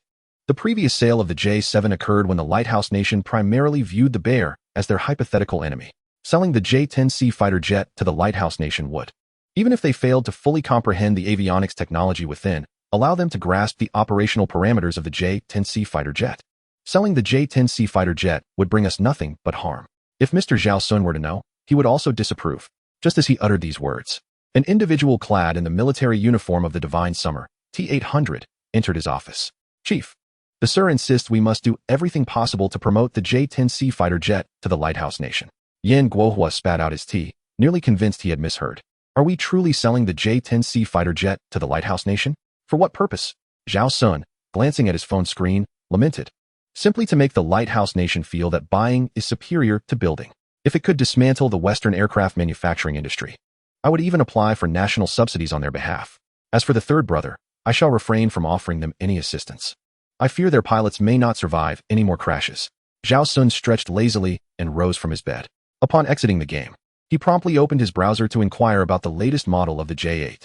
Speaker 1: The previous sale of the J-7 occurred when the Lighthouse Nation primarily viewed the bear as their hypothetical enemy. Selling the J-10C fighter jet to the Lighthouse Nation would, even if they failed to fully comprehend the avionics technology within, allow them to grasp the operational parameters of the J-10C fighter jet. Selling the J-10C fighter jet would bring us nothing but harm. If Mr. Zhao Xun were to know, he would also disapprove. Just as he uttered these words, an individual clad in the military uniform of the Divine Summer, T-800, entered his office. Chief, the sir insists we must do everything possible to promote the J-10C fighter jet to the Lighthouse Nation. Yan Guohua spat out his tea, nearly convinced he had misheard. Are we truly selling the J-10C fighter jet to the Lighthouse Nation? For what purpose? Zhao Xun, glancing at his phone screen, lamented. Simply to make the Lighthouse Nation feel that buying is superior to building. If it could dismantle the Western aircraft manufacturing industry, I would even apply for national subsidies on their behalf. As for the third brother, I shall refrain from offering them any assistance. I fear their pilots may not survive any more crashes. Zhao Xun stretched lazily and rose from his bed. Upon exiting the game, he promptly opened his browser to inquire about the latest model of the J-8.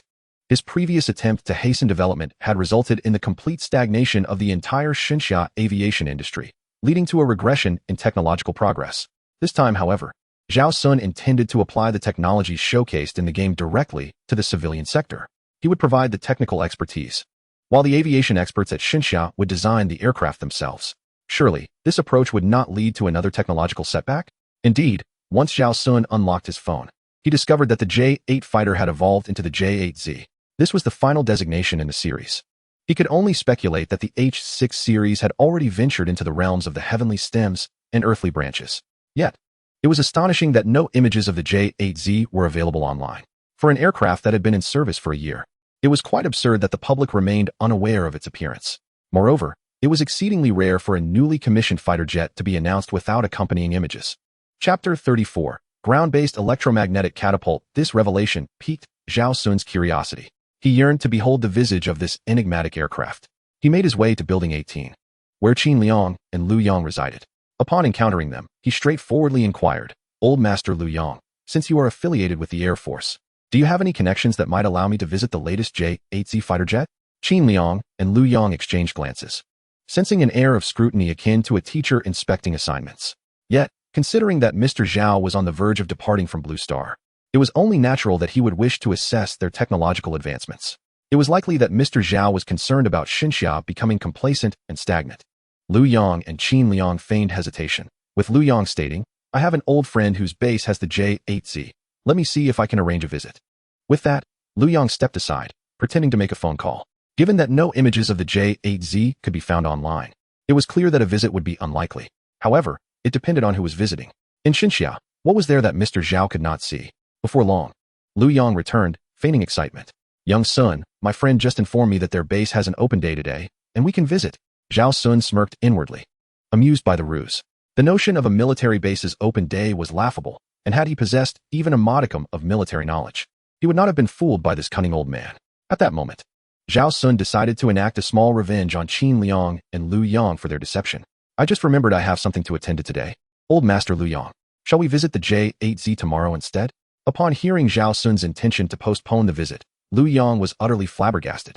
Speaker 1: His previous attempt to hasten development had resulted in the complete stagnation of the entire Xinxia aviation industry, leading to a regression in technological progress. This time, however, Zhao Xun intended to apply the technologies showcased in the game directly to the civilian sector. He would provide the technical expertise, while the aviation experts at Xinxia would design the aircraft themselves. Surely, this approach would not lead to another technological setback? Indeed, once Zhao Xun unlocked his phone, he discovered that the J-8 fighter had evolved into the J-8Z. This was the final designation in the series. He could only speculate that the H-6 series had already ventured into the realms of the heavenly stems and earthly branches. Yet, it was astonishing that no images of the J-8Z were available online. For an aircraft that had been in service for a year, it was quite absurd that the public remained unaware of its appearance. Moreover, it was exceedingly rare for a newly commissioned fighter jet to be announced without accompanying images. Chapter 34, Ground-Based Electromagnetic Catapult. This revelation piqued Zhao Xun's curiosity. He yearned to behold the visage of this enigmatic aircraft. He made his way to Building 18, where Qin Liang and Lu Yang resided. Upon encountering them, he straightforwardly inquired, Old Master Lu Yang, since you are affiliated with the Air Force, do you have any connections that might allow me to visit the latest J-8Z fighter jet? Qin Liang and Lu Yang exchanged glances, sensing an air of scrutiny akin to a teacher inspecting assignments. Yet, considering that Mr. Zhao was on the verge of departing from Blue Star, it was only natural that he would wish to assess their technological advancements. It was likely that Mr. Zhao was concerned about Xinxia becoming complacent and stagnant. Lu Yang and Qin Liang feigned hesitation, with Lu Yang stating, I have an old friend whose base has the J-8Z. Let me see if I can arrange a visit. With that, Lu Yang stepped aside, pretending to make a phone call. Given that no images of the J-8Z could be found online, it was clear that a visit would be unlikely. However, it depended on who was visiting. In Xinxia, what was there that Mr. Zhao could not see? Before long, Lu Yang returned, feigning excitement. Young Sun, my friend just informed me that their base has an open day today, and we can visit. Zhao Xun smirked inwardly, amused by the ruse. The notion of a military base's open day was laughable, and had he possessed even a modicum of military knowledge, he would not have been fooled by this cunning old man. At that moment, Zhao Xun decided to enact a small revenge on Qin Liang and Lu Yang for their deception. I just remembered I have something to attend to today. Old Master Lu Yang, shall we visit the J8Z tomorrow instead? Upon hearing Zhao Xun's intention to postpone the visit, Lu Yang was utterly flabbergasted.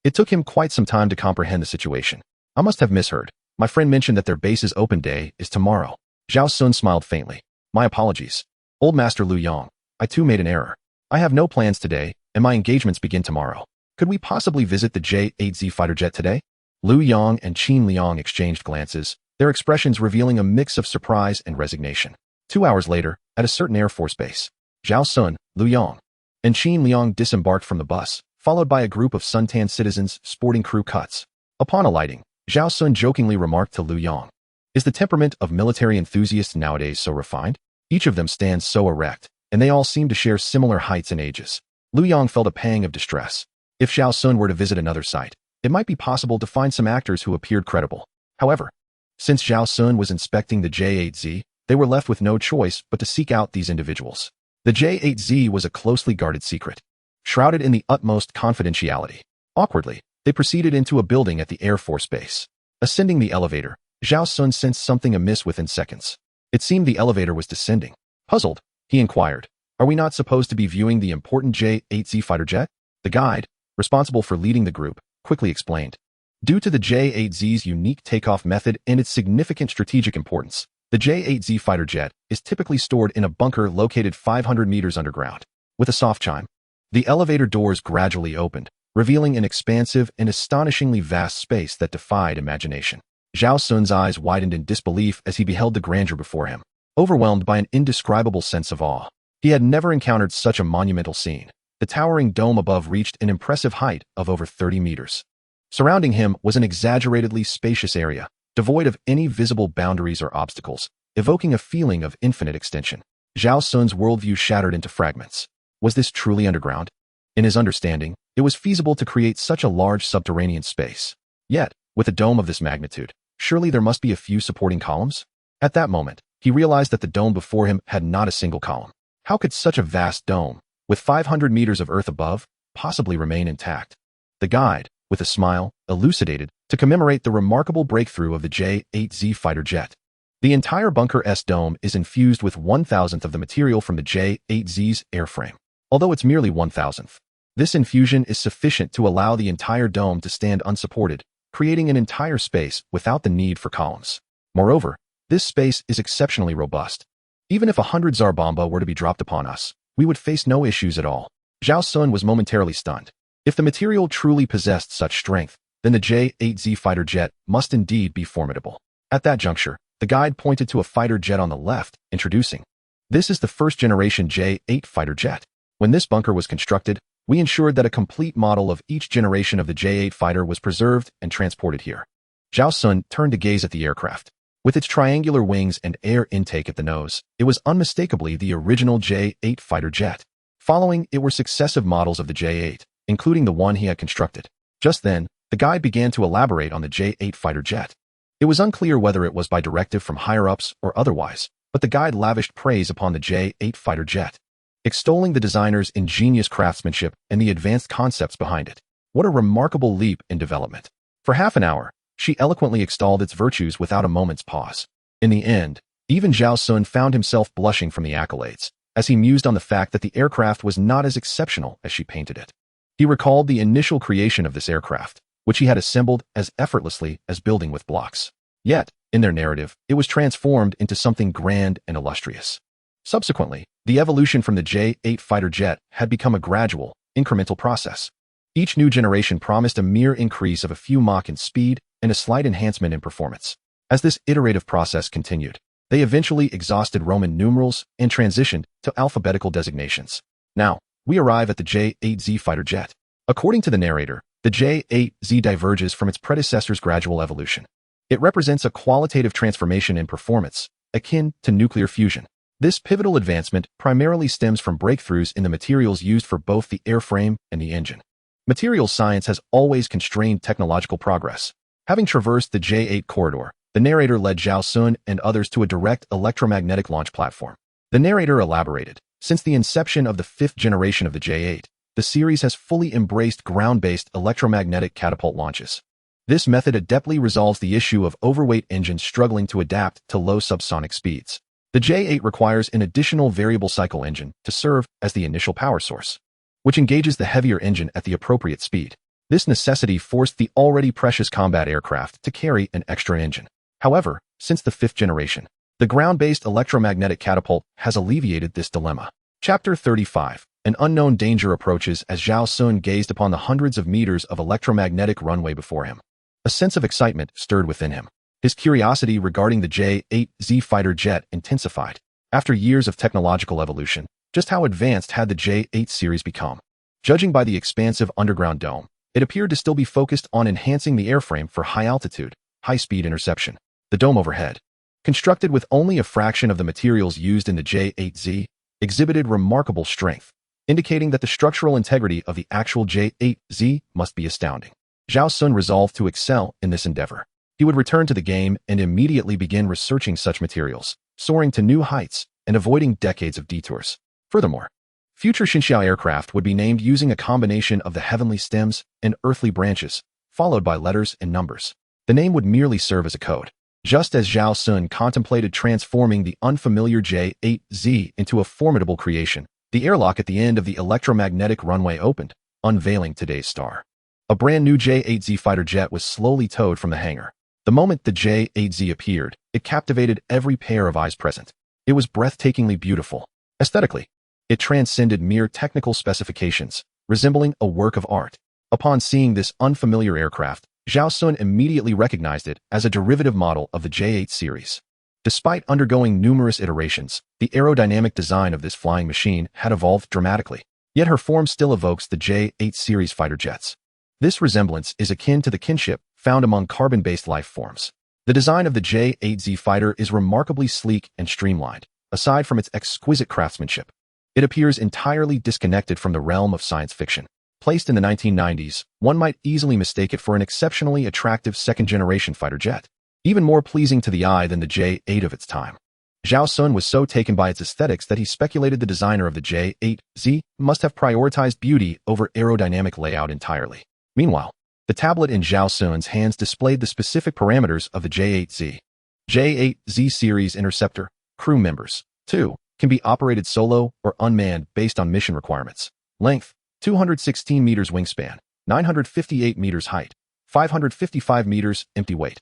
Speaker 1: It took him quite some time to comprehend the situation. I must have misheard. My friend mentioned that their base's open day is tomorrow. Zhao Xun smiled faintly. My apologies. Old Master Lu Yang, I too made an error. I have no plans today, and my engagements begin tomorrow. Could we possibly visit the J8Z fighter jet today? Lu Yang and Qin Liang exchanged glances, their expressions revealing a mix of surprise and resignation. 2 hours later, at a certain Air Force base, Zhao Xun, Lu Yang, and Qin Liang disembarked from the bus, followed by a group of suntan citizens sporting crew cuts. Upon alighting, Zhao Xun jokingly remarked to Lu Yang, "Is the temperament of military enthusiasts nowadays so refined? Each of them stands so erect, and they all seem to share similar heights and ages." Lu Yang felt a pang of distress. If Zhao Xun were to visit another site, it might be possible to find some actors who appeared credible. However, since Zhao Xun was inspecting the J8Z, they were left with no choice but to seek out these individuals. The J8Z was a closely guarded secret, shrouded in the utmost confidentiality. Awkwardly, they proceeded into a building at the Air Force Base. Ascending the elevator, Zhao Xun sensed something amiss within seconds. It seemed the elevator was descending. Puzzled, he inquired, "Are we not supposed to be viewing the important J8Z fighter jet?" The guide, responsible for leading the group, quickly explained. Due to the J8Z's unique takeoff method and its significant strategic importance, the J8Z fighter jet is typically stored in a bunker located 500 meters underground. With a soft chime, the elevator doors gradually opened, revealing an expansive and astonishingly vast space that defied imagination. Zhao Xun's eyes widened in disbelief as he beheld the grandeur before him, overwhelmed by an indescribable sense of awe. He had never encountered such a monumental scene. The towering dome above reached an impressive height of over 30 meters. Surrounding him was an exaggeratedly spacious area, devoid of any visible boundaries or obstacles, evoking a feeling of infinite extension. Zhao Xun's worldview shattered into fragments. Was this truly underground? In his understanding, it was feasible to create such a large subterranean space. Yet, with a dome of this magnitude, surely there must be a few supporting columns? At that moment, he realized that the dome before him had not a single column. How could such a vast dome, with 500 meters of earth above, possibly remain intact? The guide, with a smile, elucidated, to commemorate the remarkable breakthrough of the J8Z fighter jet. The entire bunker's dome is infused with 1,000th of the material from the J8Z's airframe. Although it's merely 1,000th, this infusion is sufficient to allow the entire dome to stand unsupported, creating an entire space without the need for columns. Moreover, this space is exceptionally robust. Even if 100 Tsar Bomba were to be dropped upon us, we would face no issues at all. Zhao Xun was momentarily stunned. If the material truly possessed such strength, then the J8Z fighter jet must indeed be formidable. At that juncture, the guide pointed to a fighter jet on the left, introducing, "This is the first-generation J8 fighter jet. When this bunker was constructed, we ensured that a complete model of each generation of the J8 fighter was preserved and transported here." Zhao Xun turned to gaze at the aircraft. With its triangular wings and air intake at the nose, it was unmistakably the original J8 fighter jet. Following it were successive models of the J8, including the one he had constructed. Just then, the guide began to elaborate on the J8 fighter jet. It was unclear whether it was by directive from higher-ups or otherwise, but the guide lavished praise upon the J8 fighter jet, extolling the designer's ingenious craftsmanship and the advanced concepts behind it. What a remarkable leap in development. For half an hour, she eloquently extolled its virtues without a moment's pause. In the end, even Zhao Xun found himself blushing from the accolades, as he mused on the fact that the aircraft was not as exceptional as she painted it. He recalled the initial creation of this aircraft, which he had assembled as effortlessly as building with blocks. Yet, in their narrative, it was transformed into something grand and illustrious. Subsequently, the evolution from the J8 fighter jet had become a gradual, incremental process. Each new generation promised a mere increase of a few Mach in speed and a slight enhancement in performance. As this iterative process continued, they eventually exhausted Roman numerals and transitioned to alphabetical designations. Now, we arrive at the J8Z fighter jet. According to the narrator, the J8Z diverges from its predecessor's gradual evolution. It represents a qualitative transformation in performance, akin to nuclear fusion. This pivotal advancement primarily stems from breakthroughs in the materials used for both the airframe and the engine. Materials science has always constrained technological progress. Having traversed the J8 corridor, The narrator led Zhao Xun and others to a direct electromagnetic launch platform. The narrator elaborated, since the inception of the 5th generation of the J8, the series has fully embraced ground-based electromagnetic catapult launches. This method adeptly resolves the issue of overweight engines struggling to adapt to low subsonic speeds. The J8 requires an additional variable cycle engine to serve as the initial power source, which engages the heavier engine at the appropriate speed. This necessity forced the already precious combat aircraft to carry an extra engine. However, since the 5th generation, the ground-based electromagnetic catapult has alleviated this dilemma. Chapter 35. An unknown danger approaches as Zhao Xun gazed upon the hundreds of meters of electromagnetic runway before him. A sense of excitement stirred within him. His curiosity regarding the J-8Z fighter jet intensified. After years of technological evolution, just how advanced had the J-8 series become? Judging by the expansive underground dome, it appeared to still be focused on enhancing the airframe for high-altitude, high-speed interception. The dome overhead, constructed with only a fraction of the materials used in the J-8Z, exhibited remarkable strength, indicating that the structural integrity of the actual J-8Z must be astounding. Zhao Xun resolved to excel in this endeavor. He would return to the game and immediately begin researching such materials, soaring to new heights and avoiding decades of detours. Furthermore, future Xinxiao aircraft would be named using a combination of the heavenly stems and earthly branches, followed by letters and numbers. The name would merely serve as a code. Just as Zhao Xun contemplated transforming the unfamiliar J-8Z into a formidable creation, the airlock at the end of the electromagnetic runway opened, unveiling today's star. A brand new J-8Z fighter jet was slowly towed from the hangar. The moment the J-8Z appeared, it captivated every pair of eyes present. It was breathtakingly beautiful. Aesthetically, it transcended mere technical specifications, resembling a work of art. Upon seeing this unfamiliar aircraft, Zhao Xun immediately recognized it as a derivative model of the J-8 series. Despite undergoing numerous iterations, the aerodynamic design of this flying machine had evolved dramatically. Yet her form still evokes the J-8 series fighter jets. This resemblance is akin to the kinship found among carbon-based life forms. The design of the J-8Z fighter is remarkably sleek and streamlined, aside from its exquisite craftsmanship. It appears entirely disconnected from the realm of science fiction. Placed in the 1990s, one might easily mistake it for an exceptionally attractive second-generation fighter jet, even more pleasing to the eye than the J-8 of its time. Zhao Xun was so taken by its aesthetics that he speculated the designer of the J-8Z must have prioritized beauty over aerodynamic layout entirely. Meanwhile, the tablet in Zhao Xun's hands displayed the specific parameters of the J-8Z. J-8Z series interceptor, crew members, 2, can be operated solo or unmanned based on mission requirements. Length, 216 meters wingspan, 958 meters height, 555 meters empty weight,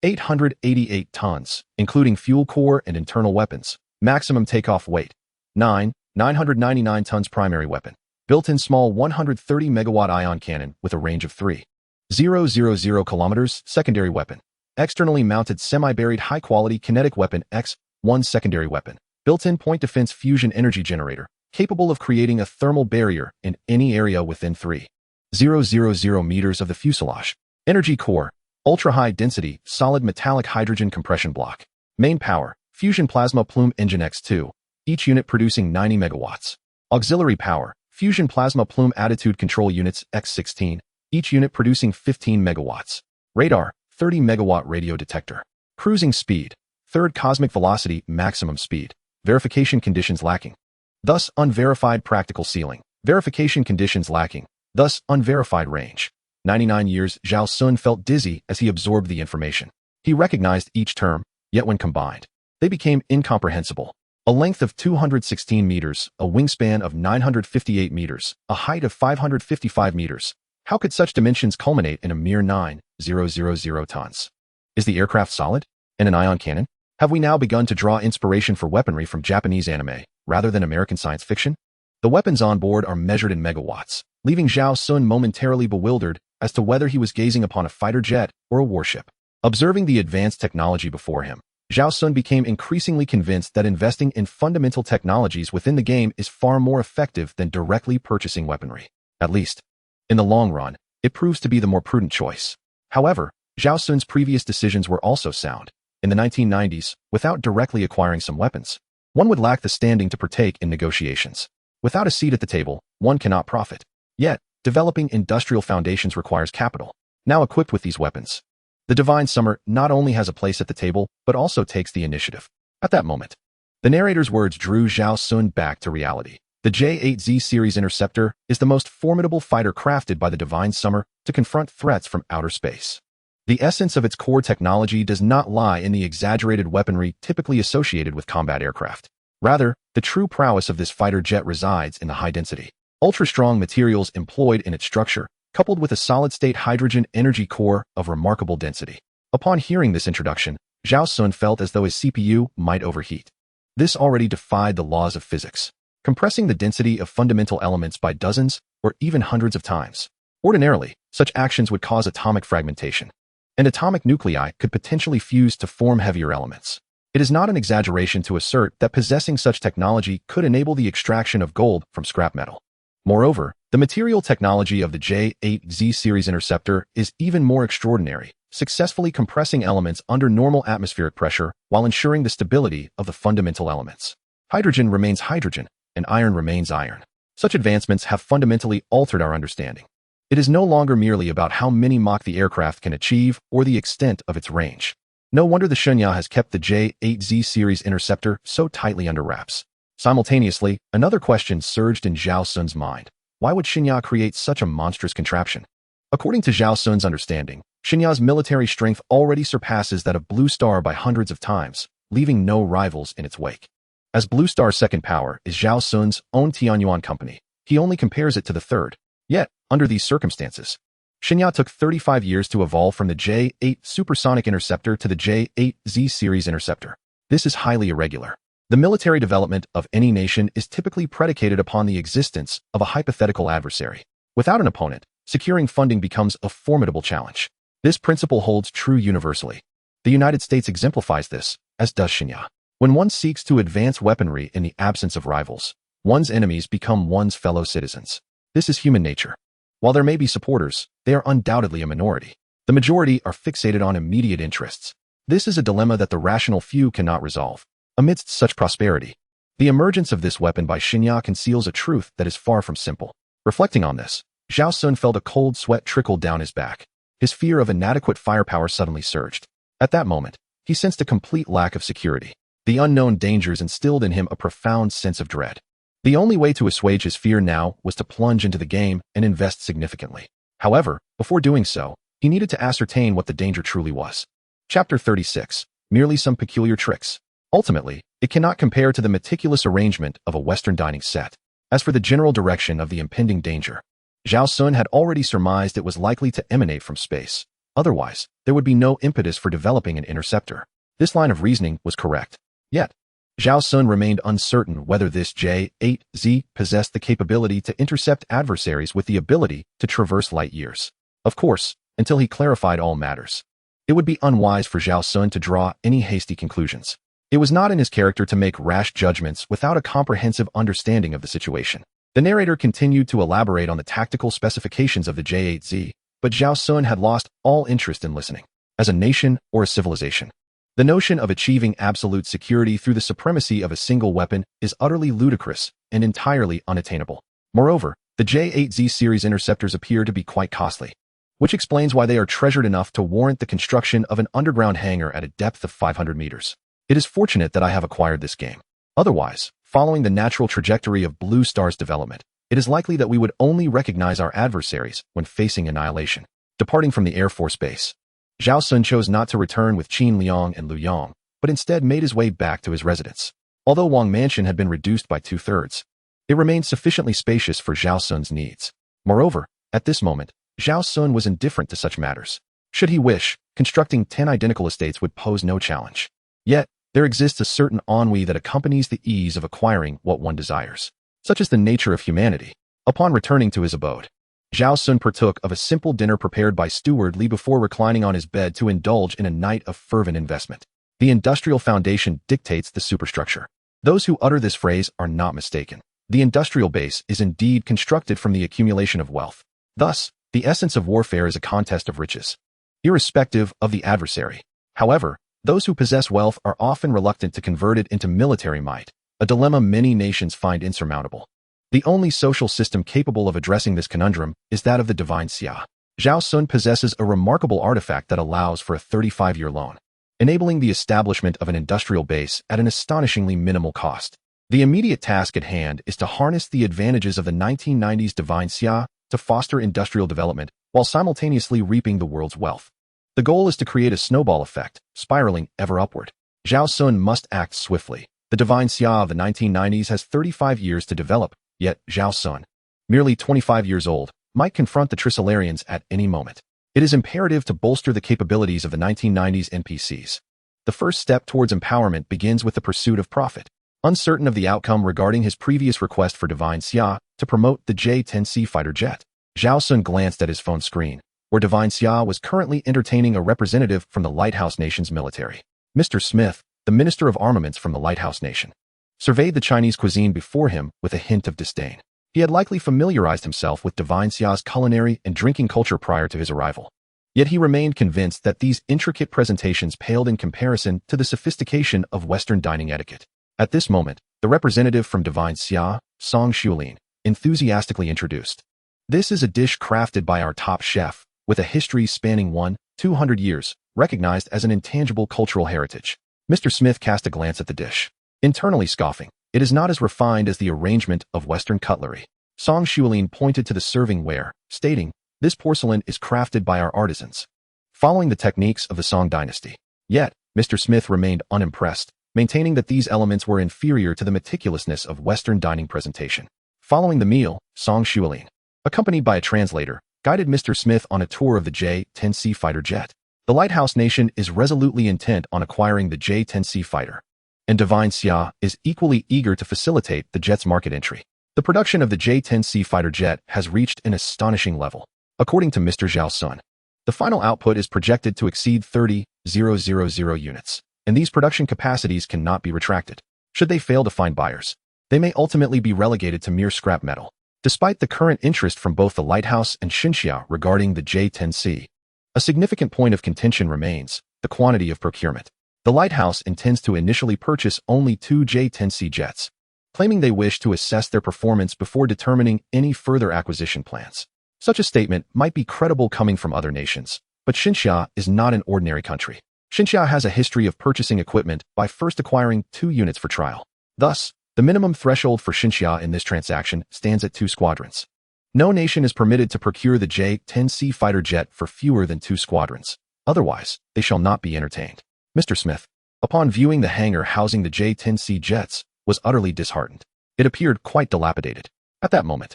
Speaker 1: 888 tons, including fuel core and internal weapons. Maximum takeoff weight, 999 tons primary weapon. Built-in small 130 megawatt ion cannon with a range of 3,000 kilometers. Secondary weapon. Externally mounted semi-buried high-quality kinetic weapon X-1 secondary weapon. Built-in point defense fusion energy generator, capable of creating a thermal barrier in any area within 3,000 meters of the fuselage. Energy core. Ultra-high density, solid metallic hydrogen compression block. Main power. Fusion plasma plume engine X2, each unit producing 90 megawatts. Auxiliary power. Fusion plasma plume attitude control units X16, each unit producing 15 megawatts. Radar, 30 megawatt radio detector. Cruising speed, third cosmic velocity maximum speed. Verification conditions lacking. Thus unverified practical ceiling. Verification conditions lacking. Thus unverified range. 99 years. Zhao Xun felt dizzy as he absorbed the information. He recognized each term, yet when combined, they became incomprehensible. A length of 216 meters, a wingspan of 958 meters, a height of 555 meters. How could such dimensions culminate in a mere 9,000 tons? Is the aircraft solid? And an ion cannon? Have we now begun to draw inspiration for weaponry from Japanese anime, rather than American science fiction? The weapons on board are measured in megawatts, leaving Zhao Xun momentarily bewildered as to whether he was gazing upon a fighter jet or a warship. Observing the advanced technology before him, Zhao Xun became increasingly convinced that investing in fundamental technologies within the game is far more effective than directly purchasing weaponry. At least, in the long run, it proves to be the more prudent choice. However, Zhao Xun's previous decisions were also sound. In the 1990s, without directly acquiring some weapons, one would lack the standing to partake in negotiations. Without a seat at the table, one cannot profit. Yet, developing industrial foundations requires capital. Now equipped with these weapons, The divine summer not only has a place at the table, but also takes the initiative. At that moment, the narrator's words drew Zhao Xun back to reality. The J-8Z series interceptor is the most formidable fighter crafted by the divine summer to confront threats from outer space. The essence of its core technology does not lie in the exaggerated weaponry typically associated with combat aircraft. Rather, the true prowess of this fighter jet resides in the high-density, ultra-strong materials employed in its structure, coupled with a solid-state hydrogen energy core of remarkable density. Upon hearing this introduction, Zhao Xun felt as though his CPU might overheat. This already defied the laws of physics, compressing the density of fundamental elements by dozens or even hundreds of times. Ordinarily, such actions would cause atomic fragmentation, and atomic nuclei could potentially fuse to form heavier elements. It is not an exaggeration to assert that possessing such technology could enable the extraction of gold from scrap metal. Moreover, the material technology of the J-8Z series interceptor is even more extraordinary, successfully compressing elements under normal atmospheric pressure while ensuring the stability of the fundamental elements. Hydrogen remains hydrogen, and iron remains iron. Such advancements have fundamentally altered our understanding. It is no longer merely about how many Mach the aircraft can achieve or the extent of its range. No wonder the Shenyang has kept the J-8Z series interceptor so tightly under wraps. Simultaneously, another question surged in Zhao Xun's mind. Why would Shenyang create such a monstrous contraption? According to Zhao Xun's understanding, Shenyang's military strength already surpasses that of Blue Star by hundreds of times, leaving no rivals in its wake. As Blue Star's second power is Zhao Xun's own Tianyuan company, he only compares it to the third. Yet, under these circumstances, Shenyang took 35 years to evolve from the J-8 supersonic interceptor to the J-8Z series interceptor. This is highly irregular. The military development of any nation is typically predicated upon the existence of a hypothetical adversary. Without an opponent, securing funding becomes a formidable challenge. This principle holds true universally. The United States exemplifies this, as does Shenyang. When one seeks to advance weaponry in the absence of rivals, one's enemies become one's fellow citizens. This is human nature. While there may be supporters, they are undoubtedly a minority. The majority are fixated on immediate interests. This is a dilemma that the rational few cannot resolve. Amidst such prosperity, the emergence of this weapon by Shenyang conceals a truth that is far from simple. Reflecting on this, Zhao Xun felt a cold sweat trickle down his back. His fear of inadequate firepower suddenly surged. At that moment, he sensed a complete lack of security. The unknown dangers instilled in him a profound sense of dread. The only way to assuage his fear now was to plunge into the game and invest significantly. However, before doing so, he needed to ascertain what the danger truly was. Chapter 36. Merely some peculiar tricks. Ultimately, it cannot compare to the meticulous arrangement of a Western dining set. As for the general direction of the impending danger, Zhao Xun had already surmised it was likely to emanate from space. Otherwise, there would be no impetus for developing an interceptor. This line of reasoning was correct. Yet, Zhao Xun remained uncertain whether this J-8Z possessed the capability to intercept adversaries with the ability to traverse light years. Of course, until he clarified all matters, it would be unwise for Zhao Xun to draw any hasty conclusions. It was not in his character to make rash judgments without a comprehensive understanding of the situation. The narrator continued to elaborate on the tactical specifications of the J-8Z, but Zhao Xun had lost all interest in listening. As a nation or a civilization, the notion of achieving absolute security through the supremacy of a single weapon is utterly ludicrous and entirely unattainable. Moreover, the J-8Z series interceptors appear to be quite costly, which explains why they are treasured enough to warrant the construction of an underground hangar at a depth of 500 meters. It is fortunate that I have acquired this game. Otherwise, following the natural trajectory of Blue Star's development, it is likely that we would only recognize our adversaries when facing annihilation. Departing from the Air Force Base, Zhao Xun chose not to return with Qin Liang and Lu Yang, but instead made his way back to his residence. Although Wang Mansion had been reduced by 2/3, it remained sufficiently spacious for Zhao Xun's needs. Moreover, at this moment, Zhao Xun was indifferent to such matters. Should he wish, constructing 10 identical estates would pose no challenge. Yet, there exists a certain ennui that accompanies the ease of acquiring what one desires. Such is the nature of humanity. Upon returning to his abode, Zhao Xun partook of a simple dinner prepared by Steward Li before reclining on his bed to indulge in a night of fervent investment. The industrial foundation dictates the superstructure. Those who utter this phrase are not mistaken. The industrial base is indeed constructed from the accumulation of wealth. Thus, the essence of warfare is a contest of riches, irrespective of the adversary. However, those who possess wealth are often reluctant to convert it into military might, a dilemma many nations find insurmountable. The only social system capable of addressing this conundrum is that of the divine Xia. Zhao Xun possesses a remarkable artifact that allows for a 35-year loan, enabling the establishment of an industrial base at an astonishingly minimal cost. The immediate task at hand is to harness the advantages of the 1990s divine Xia to foster industrial development while simultaneously reaping the world's wealth. The goal is to create a snowball effect, spiraling ever upward. Zhao Xun must act swiftly. The divine Xia of the 1990s has 35 years to develop, yet Zhao Xun, merely 25 years old, might confront the Trisolarians at any moment. It is imperative to bolster the capabilities of the 1990s NPCs. The first step towards empowerment begins with the pursuit of profit. Uncertain of the outcome regarding his previous request for divine Xia to promote the J-10C fighter jet, Zhao Xun glanced at his phone screen, where divine Xia was currently entertaining a representative from the Lighthouse Nation's military. Mr. Smith, the Minister of Armaments from the Lighthouse Nation, surveyed the Chinese cuisine before him with a hint of disdain. He had likely familiarized himself with divine Xia's culinary and drinking culture prior to his arrival. Yet he remained convinced that these intricate presentations paled in comparison to the sophistication of Western dining etiquette. At this moment, the representative from divine Xia, Song Xuelin, enthusiastically introduced. This is a dish crafted by our top chef, with a history spanning 200 years, recognized as an intangible cultural heritage. Mr. Smith cast a glance at the dish, internally scoffing. It is not as refined as the arrangement of Western cutlery. Song Xuelin pointed to the serving ware, stating, "This porcelain is crafted by our artisans, following the techniques of the Song dynasty." Yet, Mr. Smith remained unimpressed, maintaining that these elements were inferior to the meticulousness of Western dining presentation. Following the meal, Song Xuelin, accompanied by a translator, guided Mr. Smith on a tour of the J-10C fighter jet. The Lighthouse Nation is resolutely intent on acquiring the J-10C fighter, and divine Xia is equally eager to facilitate the jet's market entry. The production of the J-10C fighter jet has reached an astonishing level. According to Mr. Zhao Xun, the final output is projected to exceed 30,000 units, and these production capacities cannot be retracted. Should they fail to find buyers, they may ultimately be relegated to mere scrap metal. Despite the current interest from both the Lighthouse and Xinxia regarding the J-10C, a significant point of contention remains the quantity of procurement. The Lighthouse intends to initially purchase only 2 J-10C jets, claiming they wish to assess their performance before determining any further acquisition plans. Such a statement might be credible coming from other nations, but Xinxia is not an ordinary country. Xinxia has a history of purchasing equipment by first acquiring 2 units for trial. Thus, the minimum threshold for Xinxia in this transaction stands at 2 squadrons. No nation is permitted to procure the J-10C fighter jet for fewer than 2 squadrons. Otherwise, they shall not be entertained. Mr. Smith, upon viewing the hangar housing the J-10C jets, was utterly disheartened. It appeared quite dilapidated. At that moment,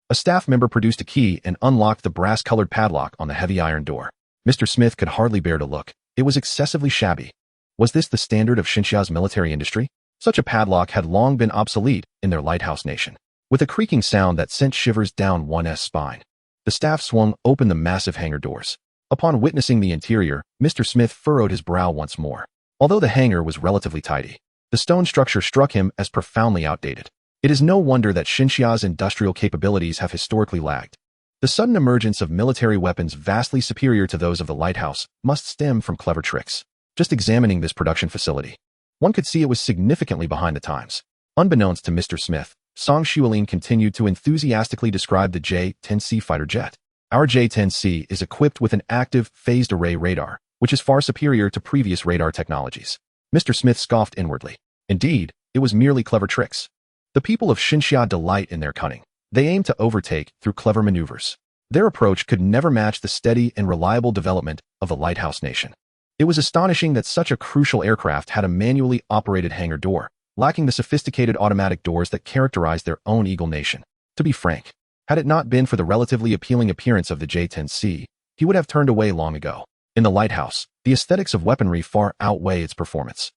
Speaker 1: a staff member produced a key and unlocked the brass-colored padlock on the heavy iron door. Mr. Smith could hardly bear to look. It was excessively shabby. Was this the standard of Xinxia's military industry? Such a padlock had long been obsolete in their Lighthouse Nation. With a creaking sound that sent shivers down one's spine, the staff swung open the massive hangar doors. Upon witnessing the interior, Mr. Smith furrowed his brow once more. Although the hangar was relatively tidy, the stone structure struck him as profoundly outdated. It is no wonder that Xinxia's industrial capabilities have historically lagged. The sudden emergence of military weapons vastly superior to those of the Lighthouse must stem from clever tricks. Just examining this production facility, one could see it was significantly behind the times. Unbeknownst to Mr. Smith, Song Xuelin continued to enthusiastically describe the J-10C fighter jet. Our J-10C is equipped with an active, phased array radar, which is far superior to previous radar technologies. Mr. Smith scoffed inwardly. Indeed, it was merely clever tricks. The people of Xinxia delight in their cunning. They aim to overtake through clever maneuvers. Their approach could never match the steady and reliable development of the Lighthouse Nation. It was astonishing that such a crucial aircraft had a manually operated hangar door, lacking the sophisticated automatic doors that characterized their own Eagle Nation. To be frank, had it not been for the relatively appealing appearance of the J-10C, he would have turned away long ago. In the Lighthouse, the aesthetics of weaponry far outweigh its performance.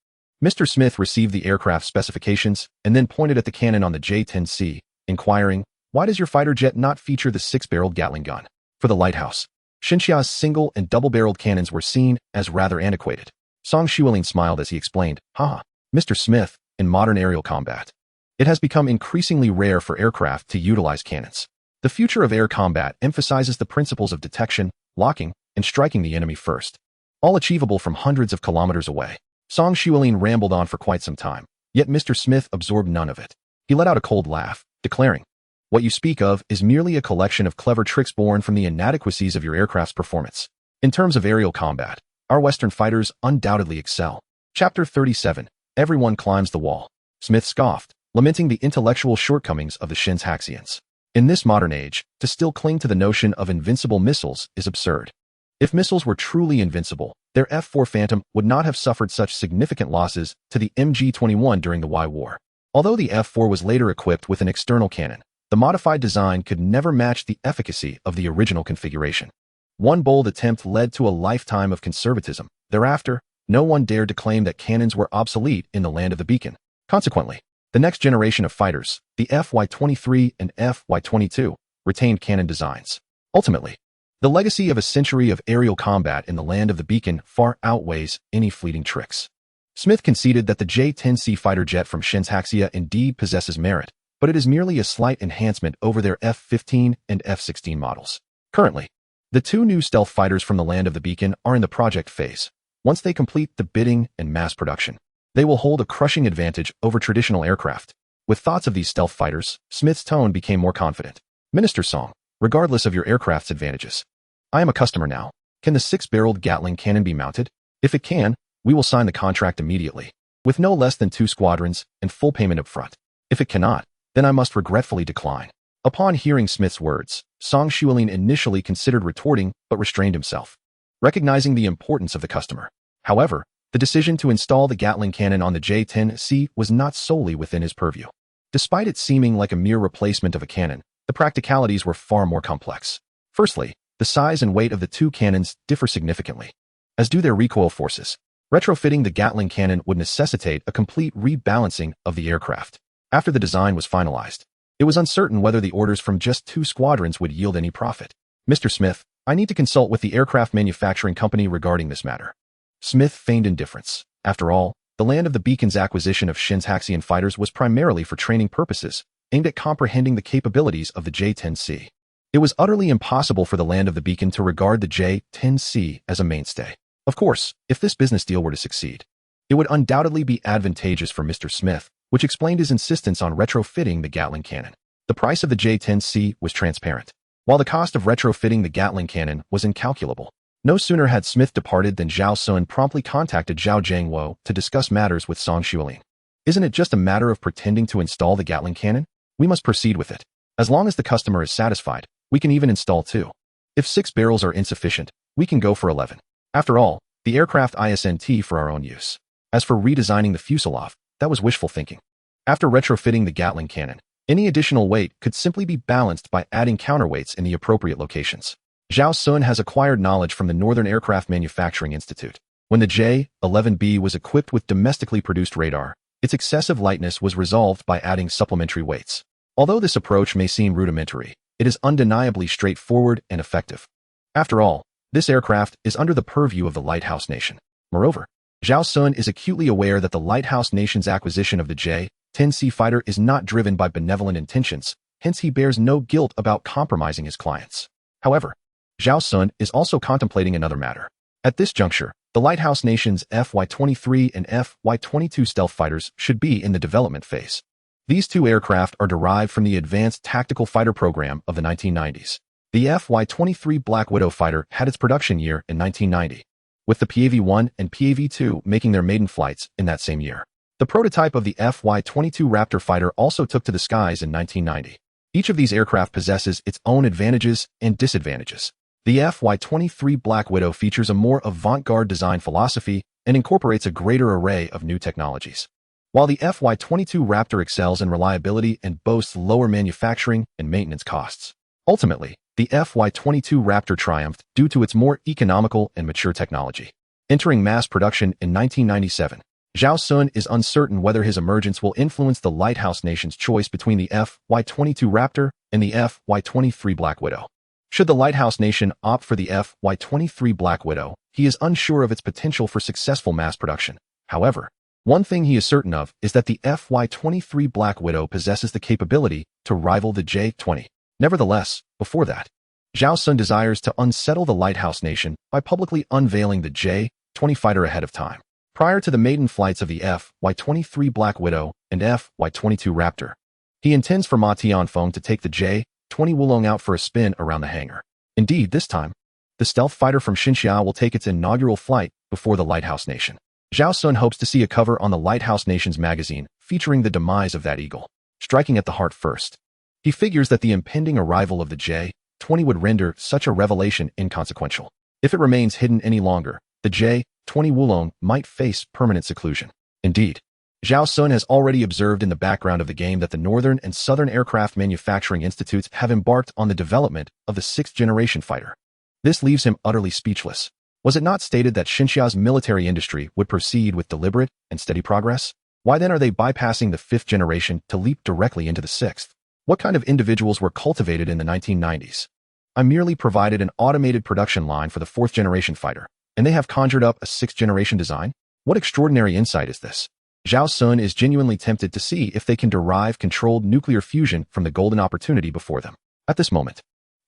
Speaker 1: Mr. Smith received the aircraft specifications and then pointed at the cannon on the J-10C, inquiring, "Why does your fighter jet not feature the 6-barreled Gatling gun?" For the Lighthouse, Xinxia's single and double-barreled cannons were seen as rather antiquated. Song Xuelin smiled as he explained, "Haha, Mr. Smith, in modern aerial combat, it has become increasingly rare for aircraft to utilize cannons. The future of air combat emphasizes the principles of detection, locking, and striking the enemy first, all achievable from hundreds of kilometers away." Song Xuelin rambled on for quite some time, yet Mr. Smith absorbed none of it. He let out a cold laugh, declaring, What you speak of is merely a collection of clever tricks born from the inadequacies of your aircraft's performance. In terms of aerial combat, our Western fighters undoubtedly excel. Chapter 37. Everyone climbs the wall. Smith scoffed, lamenting the intellectual shortcomings of the Shinhaxians. In this modern age, to still cling to the notion of invincible missiles is absurd. If missiles were truly invincible, their F-4 Phantom would not have suffered such significant losses to the MG-21 during the Y War. Although the F-4 was later equipped with an external cannon, the modified design could never match the efficacy of the original configuration. One bold attempt led to a lifetime of conservatism. Thereafter, no one dared to claim that cannons were obsolete in the land of the beacon. Consequently, the next generation of fighters, the FY-23 and FY-22, retained cannon designs. Ultimately, the legacy of a century of aerial combat in the land of the beacon far outweighs any fleeting tricks. Smith conceded that the J-10C fighter jet from Shinhaxia indeed possesses merit, but it is merely a slight enhancement over their F-15 and F-16 models. Currently, the two new stealth fighters from the land of the beacon are in the project phase. Once they complete the bidding and mass production, they will hold a crushing advantage over traditional aircraft. With thoughts of these stealth fighters, Smith's tone became more confident. Minister Song, regardless of your aircraft's advantages, I am a customer now. Can the 6-barreled Gatling cannon be mounted? If it can, we will sign the contract immediately, with no less than 2 squadrons and full payment up front. If it cannot, then I must regretfully decline. Upon hearing Smith's words, Song Xuelin initially considered retorting but restrained himself, recognizing the importance of the customer. However, the decision to install the Gatling cannon on the J-10C was not solely within his purview. Despite it seeming like a mere replacement of a cannon, the practicalities were far more complex. Firstly, the size and weight of the two cannons differ significantly, as do their recoil forces. Retrofitting the Gatling cannon would necessitate a complete rebalancing of the aircraft. After the design was finalized, it was uncertain whether the orders from just 2 squadrons would yield any profit. Mr. Smith, I need to consult with the aircraft manufacturing company regarding this matter. Smith feigned indifference. After all, the land of the beacon's acquisition of Shinhaxian fighters was primarily for training purposes, aimed at comprehending the capabilities of the J-10C. It was utterly impossible for the land of the beacon to regard the J-10C as a mainstay. Of course, if this business deal were to succeed, it would undoubtedly be advantageous for Mr. Smith, which explained his insistence on retrofitting the Gatling cannon. The price of the J-10C was transparent, while the cost of retrofitting the Gatling cannon was incalculable. No sooner had Smith departed than Zhao Xun promptly contacted Zhao Jiangwo to discuss matters with Song Xuelin. Isn't it just a matter of pretending to install the Gatling cannon? We must proceed with it. As long as the customer is satisfied, we can even install 2. If 6 barrels are insufficient, we can go for 11. After all, the aircraft ISNT for our own use. As for redesigning the fuselage, that was wishful thinking. After retrofitting the Gatling cannon, any additional weight could simply be balanced by adding counterweights in the appropriate locations. Zhao Xun has acquired knowledge from the Northern Aircraft Manufacturing Institute. When the J-11B was equipped with domestically produced radar, its excessive lightness was resolved by adding supplementary weights. Although this approach may seem rudimentary, it is undeniably straightforward and effective. After all, this aircraft is under the purview of the Lighthouse Nation. Moreover, Zhao Xun is acutely aware that the Lighthouse Nation's acquisition of the J-10C fighter is not driven by benevolent intentions, hence he bears no guilt about compromising his clients. However, Zhao Xun is also contemplating another matter. At this juncture, the Lighthouse Nation's FY-23 and FY-22 stealth fighters should be in the development phase. These 2 aircraft are derived from the Advanced Tactical Fighter Program of the 1990s. The FY-23 Black Widow fighter had its production year in 1990, with the PAV-1 and PAV-2 making their maiden flights in that same year. The prototype of the FY-22 Raptor fighter also took to the skies in 1990. Each of these aircraft possesses its own advantages and disadvantages. The FY-23 Black Widow features a more avant-garde design philosophy and incorporates a greater array of new technologies, while the FY-22 Raptor excels in reliability and boasts lower manufacturing and maintenance costs. Ultimately, the FY-22 Raptor triumphed due to its more economical and mature technology. Entering mass production in 1997, Zhao Xun is uncertain whether his emergence will influence the Lighthouse Nation's choice between the FY-22 Raptor and the FY-23 Black Widow. Should the Lighthouse Nation opt for the FY-23 Black Widow, he is unsure of its potential for successful mass production. However, one thing he is certain of is that the FY-23 Black Widow possesses the capability to rival the J-20. Nevertheless, before that, Zhao Xun desires to unsettle the Lighthouse Nation by publicly unveiling the J-20 fighter ahead of time. Prior to the maiden flights of the FY-23 Black Widow and FY-22 Raptor, He intends for Ma Tianfeng to take the J-20 Wulong out for a spin around the hangar. Indeed, this time, the stealth fighter from Xinxia will take its inaugural flight before the Lighthouse Nation. Zhao Xun hopes to see a cover on the Lighthouse Nation's magazine featuring the demise of that eagle, striking at the heart first. He figures that the impending arrival of the J-20 would render such a revelation inconsequential. If it remains hidden any longer, the J-20 Wulong might face permanent seclusion. Indeed, Zhao Xun has already observed in the background of the game that the Northern and Southern Aircraft Manufacturing Institutes have embarked on the development of the 6th-generation fighter. This leaves him utterly speechless. Was it not stated that Xinxia's military industry would proceed with deliberate and steady progress? Why then are they bypassing the 5th generation to leap directly into the 6th? What kind of individuals were cultivated in the 1990s? I merely provided an automated production line for the 4th-generation fighter, and they have conjured up a 6th-generation design? What extraordinary insight is this? Zhao Xun is genuinely tempted to see if they can derive controlled nuclear fusion from the golden opportunity before them. At this moment,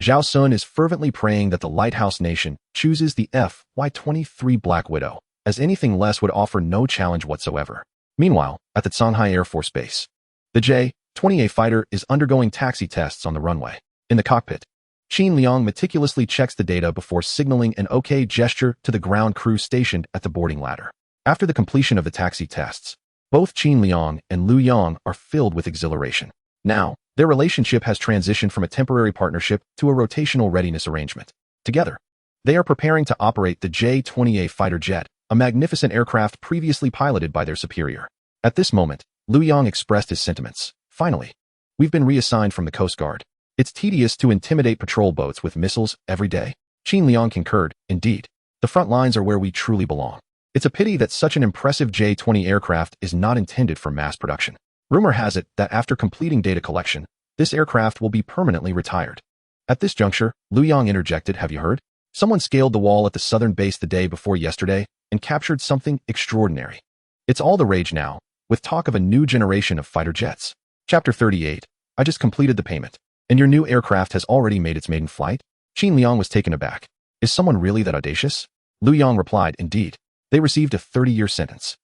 Speaker 1: Zhao Xun is fervently praying that the Lighthouse Nation chooses the FY-23 Black Widow, as anything less would offer no challenge whatsoever. Meanwhile, at the Shanghai Air Force Base, the J-20A fighter is undergoing taxi tests on the runway. In the cockpit, Qin Liang meticulously checks the data before signaling an OK gesture to the ground crew stationed at the boarding ladder. After the completion of the taxi tests, both Qin Liang and Lu Yang are filled with exhilaration. Now, their relationship has transitioned from a temporary partnership to a rotational readiness arrangement. Together, they are preparing to operate the J-20A fighter jet, a magnificent aircraft previously piloted by their superior. At this moment, Lu Yang expressed his sentiments. Finally, we've been reassigned from the Coast Guard. It's tedious to intimidate patrol boats with missiles every day. Qin Liang concurred. Indeed, the front lines are where we truly belong. It's a pity that such an impressive J-20 aircraft is not intended for mass production. Rumor has it that after completing data collection, this aircraft will be permanently retired. At this juncture, Lu Yang interjected, have you heard? Someone scaled the wall at the southern base the day before yesterday and captured something extraordinary. It's all the rage now, with talk of a new generation of fighter jets. Chapter 38. I just completed the payment, and your new aircraft has already made its maiden flight? Qin Liang was taken aback. Is someone really that audacious? Lu Yang replied, indeed. They received a 30-year sentence.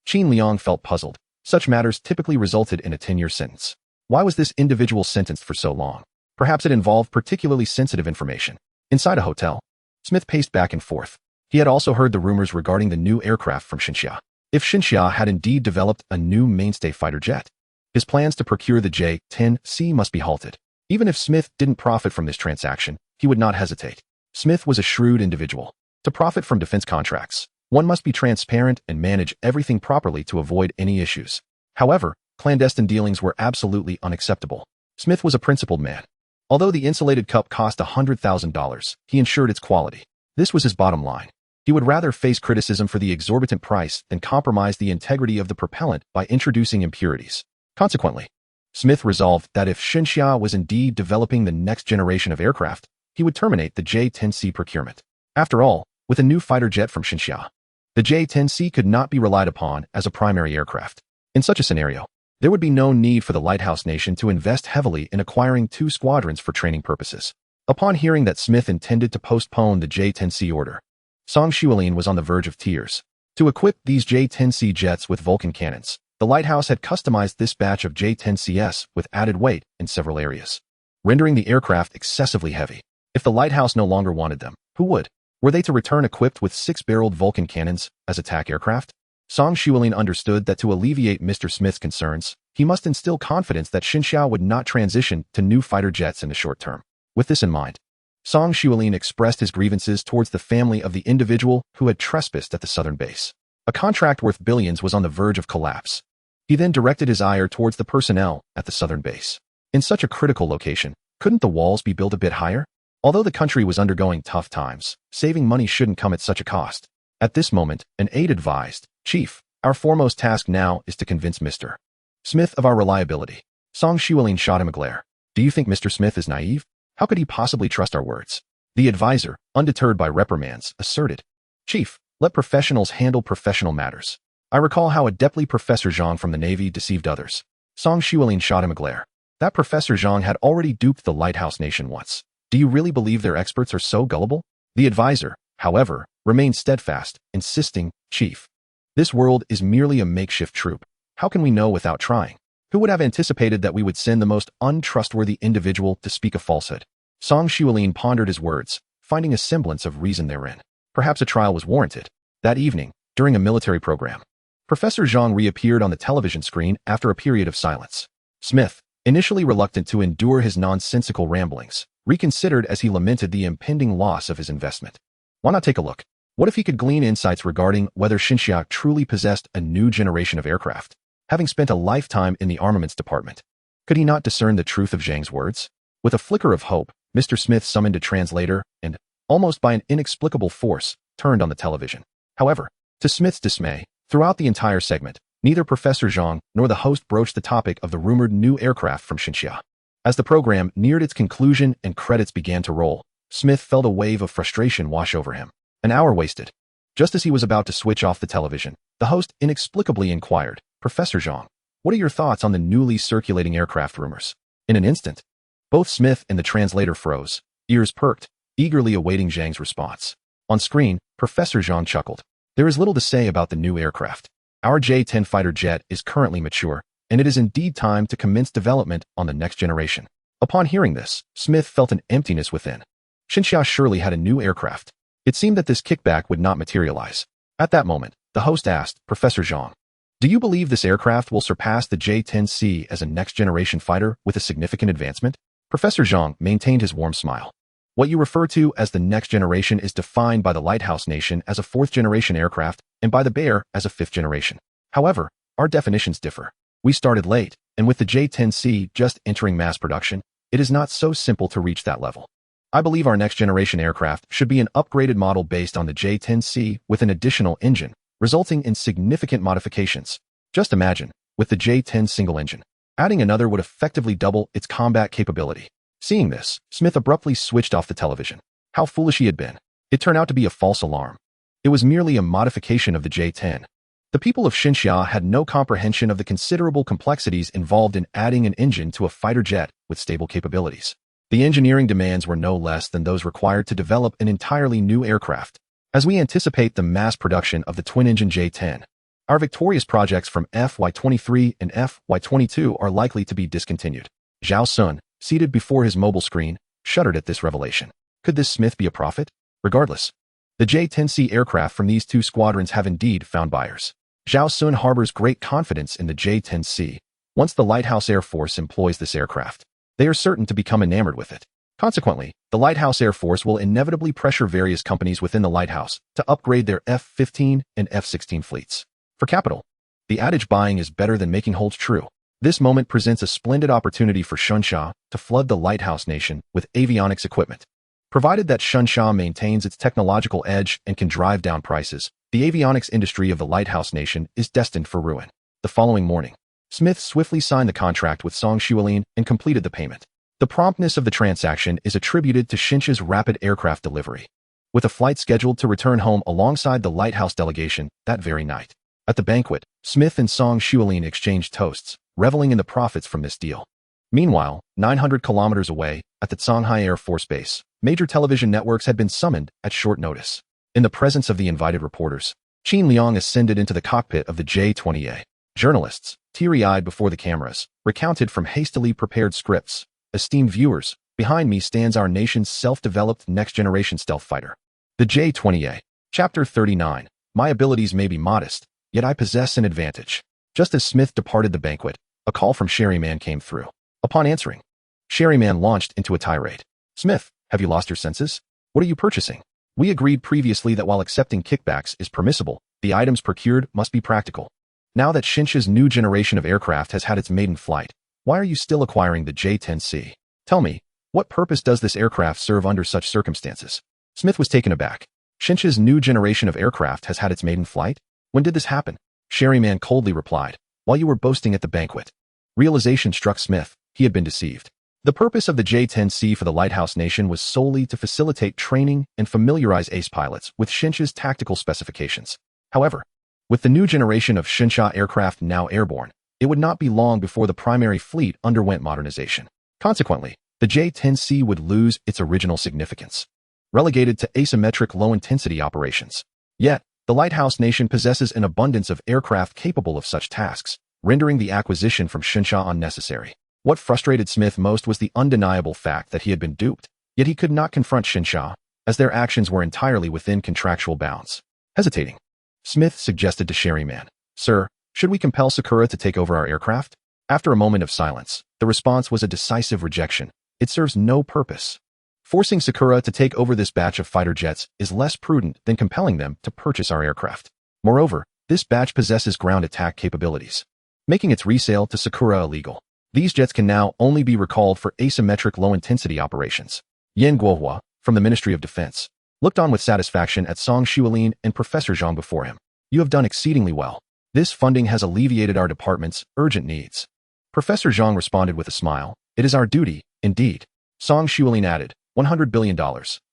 Speaker 1: Qin Liang felt puzzled. Such matters typically resulted in a 10-year sentence. Why was this individual sentenced for so long? Perhaps it involved particularly sensitive information. Inside a hotel, Smith paced back and forth. He had also heard the rumors regarding the new aircraft from Xinxia. If Xinxia had indeed developed a new mainstay fighter jet, his plans to procure the J-10C must be halted. Even if Smith didn't profit from this transaction, he would not hesitate. Smith was a shrewd individual. To profit from defense contracts, one must be transparent and manage everything properly to avoid any issues. However, clandestine dealings were absolutely unacceptable. Smith was a principled man. Although the insulated cup cost $100,000, he ensured its quality. This was his bottom line. He would rather face criticism for the exorbitant price than compromise the integrity of the propellant by introducing impurities. Consequently, Smith resolved that if Xinxia was indeed developing the next generation of aircraft, he would terminate the J-10C procurement. After all, with a new fighter jet from Xinxia, the J-10C could not be relied upon as a primary aircraft. In such a scenario, there would be no need for the Lighthouse Nation to invest heavily in acquiring 2 squadrons for training purposes. Upon hearing that Smith intended to postpone the J-10C order, Song Xuelin was on the verge of tears. To equip these J-10C jets with Vulcan cannons, the Lighthouse had customized this batch of J-10Cs with added weight in several areas, rendering the aircraft excessively heavy. If the Lighthouse no longer wanted them, who would? Were they to return equipped with 6-barreled Vulcan cannons as attack aircraft? Song Xuelin understood that to alleviate Mr. Smith's concerns, he must instill confidence that Xinxia would not transition to new fighter jets in the short term. With this in mind, Song Xuelin expressed his grievances towards the family of the individual who had trespassed at the southern base. A contract worth billions was on the verge of collapse. He then directed his ire towards the personnel at the southern base. In such a critical location, couldn't the walls be built a bit higher? Although the country was undergoing tough times, saving money shouldn't come at such a cost. At this moment, an aide advised, Chief, our foremost task now is to convince Mr. Smith of our reliability. Song Xuelin shot him a glare. Do you think Mr. Smith is naive? How could he possibly trust our words? The advisor, undeterred by reprimands, asserted, Chief, let professionals handle professional matters. I recall how adeptly Professor Zhang from the Navy deceived others. Song Xuelin shot him a glare. That Professor Zhang had already duped the Lighthouse Nation once. Do you really believe their experts are so gullible? The advisor, however, remained steadfast, insisting, Chief, this world is merely a makeshift troop. How can we know without trying? Who would have anticipated that we would send the most untrustworthy individual to speak a falsehood? Song Xuelin pondered his words, finding a semblance of reason therein. Perhaps a trial was warranted. That evening, during a military program, Professor Zhang reappeared on the television screen after a period of silence. Smith, initially reluctant to endure his nonsensical ramblings, reconsidered as he lamented the impending loss of his investment. Why not take a look? What if he could glean insights regarding whether Xinxia truly possessed a new generation of aircraft? Having spent a lifetime in the armaments department, could he not discern the truth of Zhang's words? With a flicker of hope, Mr. Smith summoned a translator and, almost by an inexplicable force, turned on the television. However, to Smith's dismay, throughout the entire segment, neither Professor Zhang nor the host broached the topic of the rumored new aircraft from Xinxia. As the program neared its conclusion and credits began to roll, Smith felt a wave of frustration wash over him. An hour wasted. Just as he was about to switch off the television, the host inexplicably inquired, "Professor Zhang, what are your thoughts on the newly circulating aircraft rumors?" In an instant, both Smith and the translator froze, ears perked, eagerly awaiting Zhang's response. On screen, Professor Zhang chuckled. "There is little to say about the new aircraft. Our J-10 fighter jet is currently mature, and it is indeed time to commence development on the next generation." Upon hearing this, Smith felt an emptiness within. Xinxia surely had a new aircraft. It seemed that this kickback would not materialize. At that moment, the host asked, "Professor Zhang, do you believe this aircraft will surpass the J-10C as a next-generation fighter with a significant advancement?" Professor Zhang maintained his warm smile. "What you refer to as the next generation is defined by the Lighthouse Nation as a fourth-generation aircraft and by the Bear as a fifth generation. However, our definitions differ. We started late, and with the J-10C just entering mass production, it is not so simple to reach that level. I believe our next-generation aircraft should be an upgraded model based on the J-10C with an additional engine, resulting in significant modifications. Just imagine, with the J-10 single engine, adding another would effectively double its combat capability." Seeing this, Smith abruptly switched off the television. How foolish he had been. It turned out to be a false alarm. It was merely a modification of the J-10. The people of Xinxia had no comprehension of the considerable complexities involved in adding an engine to a fighter jet with stable capabilities. The engineering demands were no less than those required to develop an entirely new aircraft. As we anticipate the mass production of the twin-engine J-10, our victorious projects from FY23 and FY22 are likely to be discontinued. Zhao Xun, seated before his mobile screen, shuddered at this revelation. Could this Smith be a prophet? Regardless, the J-10C aircraft from these two squadrons have indeed found buyers. Zhao Xun harbors great confidence in the J-10C. Once the Lighthouse Air Force employs this aircraft, they are certain to become enamored with it. Consequently, the Lighthouse Air Force will inevitably pressure various companies within the Lighthouse to upgrade their F-15 and F-16 fleets. For capital, the adage "buying is better than making" holds true. This moment presents a splendid opportunity for Xinxia to flood the Lighthouse Nation with avionics equipment. Provided that Xinxia maintains its technological edge and can drive down prices, the avionics industry of the Lighthouse Nation is destined for ruin. The following morning, Smith swiftly signed the contract with Song Xuelin and completed the payment. The promptness of the transaction is attributed to Xinxia's rapid aircraft delivery, with a flight scheduled to return home alongside the Lighthouse delegation that very night. At the banquet, Smith and Song Xuelin exchanged toasts, reveling in the profits from this deal. Meanwhile, 900 kilometers away, at the Shanghai Air Force Base, major television networks had been summoned at short notice. In the presence of the invited reporters, Qin Liang ascended into the cockpit of the J-20A. Journalists, teary-eyed before the cameras, recounted from hastily prepared scripts. "Esteemed viewers, behind me stands our nation's self-developed next-generation stealth fighter, the J-20A. Chapter 39. My abilities may be modest, yet I possess an advantage." Just as Smith departed the banquet, a call from Sherryman came through. Upon answering, Sherryman launched into a tirade. "Smith, have you lost your senses? What are you purchasing? We agreed previously that while accepting kickbacks is permissible, the items procured must be practical. Now that Xinxia's new generation of aircraft has had its maiden flight, why are you still acquiring the J-10C? Tell me, what purpose does this aircraft serve under such circumstances?" Smith was taken aback. Xinxia's new generation of aircraft has had its maiden flight? When did this happen? Sherryman coldly replied, "While you were boasting at the banquet." Realization struck Smith. He had been deceived. The purpose of the J-10C for the Lighthouse Nation was solely to facilitate training and familiarize ace pilots with Xinxia's tactical specifications. However, with the new generation of Xinxia aircraft now airborne, it would not be long before the primary fleet underwent modernization. Consequently, the J-10C would lose its original significance, relegated to asymmetric low-intensity operations. Yet, the Lighthouse Nation possesses an abundance of aircraft capable of such tasks, rendering the acquisition from Xinsha unnecessary. What frustrated Smith most was the undeniable fact that he had been duped, yet he could not confront Xinsha, as their actions were entirely within contractual bounds. Hesitating, Smith suggested to Sherryman, "Sir, should we compel Sakura to take over our aircraft?" After a moment of silence, the response was a decisive rejection. It serves no purpose. Forcing Sakura to take over this batch of fighter jets is less prudent than compelling them to purchase our aircraft. Moreover, this batch possesses ground attack capabilities, making its resale to Sakura illegal. These jets can now only be recalled for asymmetric low-intensity operations. Yan Guohua, from the Ministry of Defense, looked on with satisfaction at Song Xuelin and Professor Zhang before him. "You have done exceedingly well. This funding has alleviated our department's urgent needs." Professor Zhang responded with a smile. "It is our duty, indeed." Song Xuelin added, $100 billion.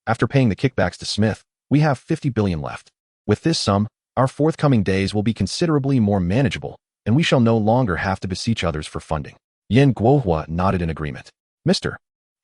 Speaker 1: After paying the kickbacks to Smith, we have $50 billion left. With this sum, our forthcoming days will be considerably more manageable, and we shall no longer have to beseech others for funding. Yan Guohua nodded in agreement. "Mr.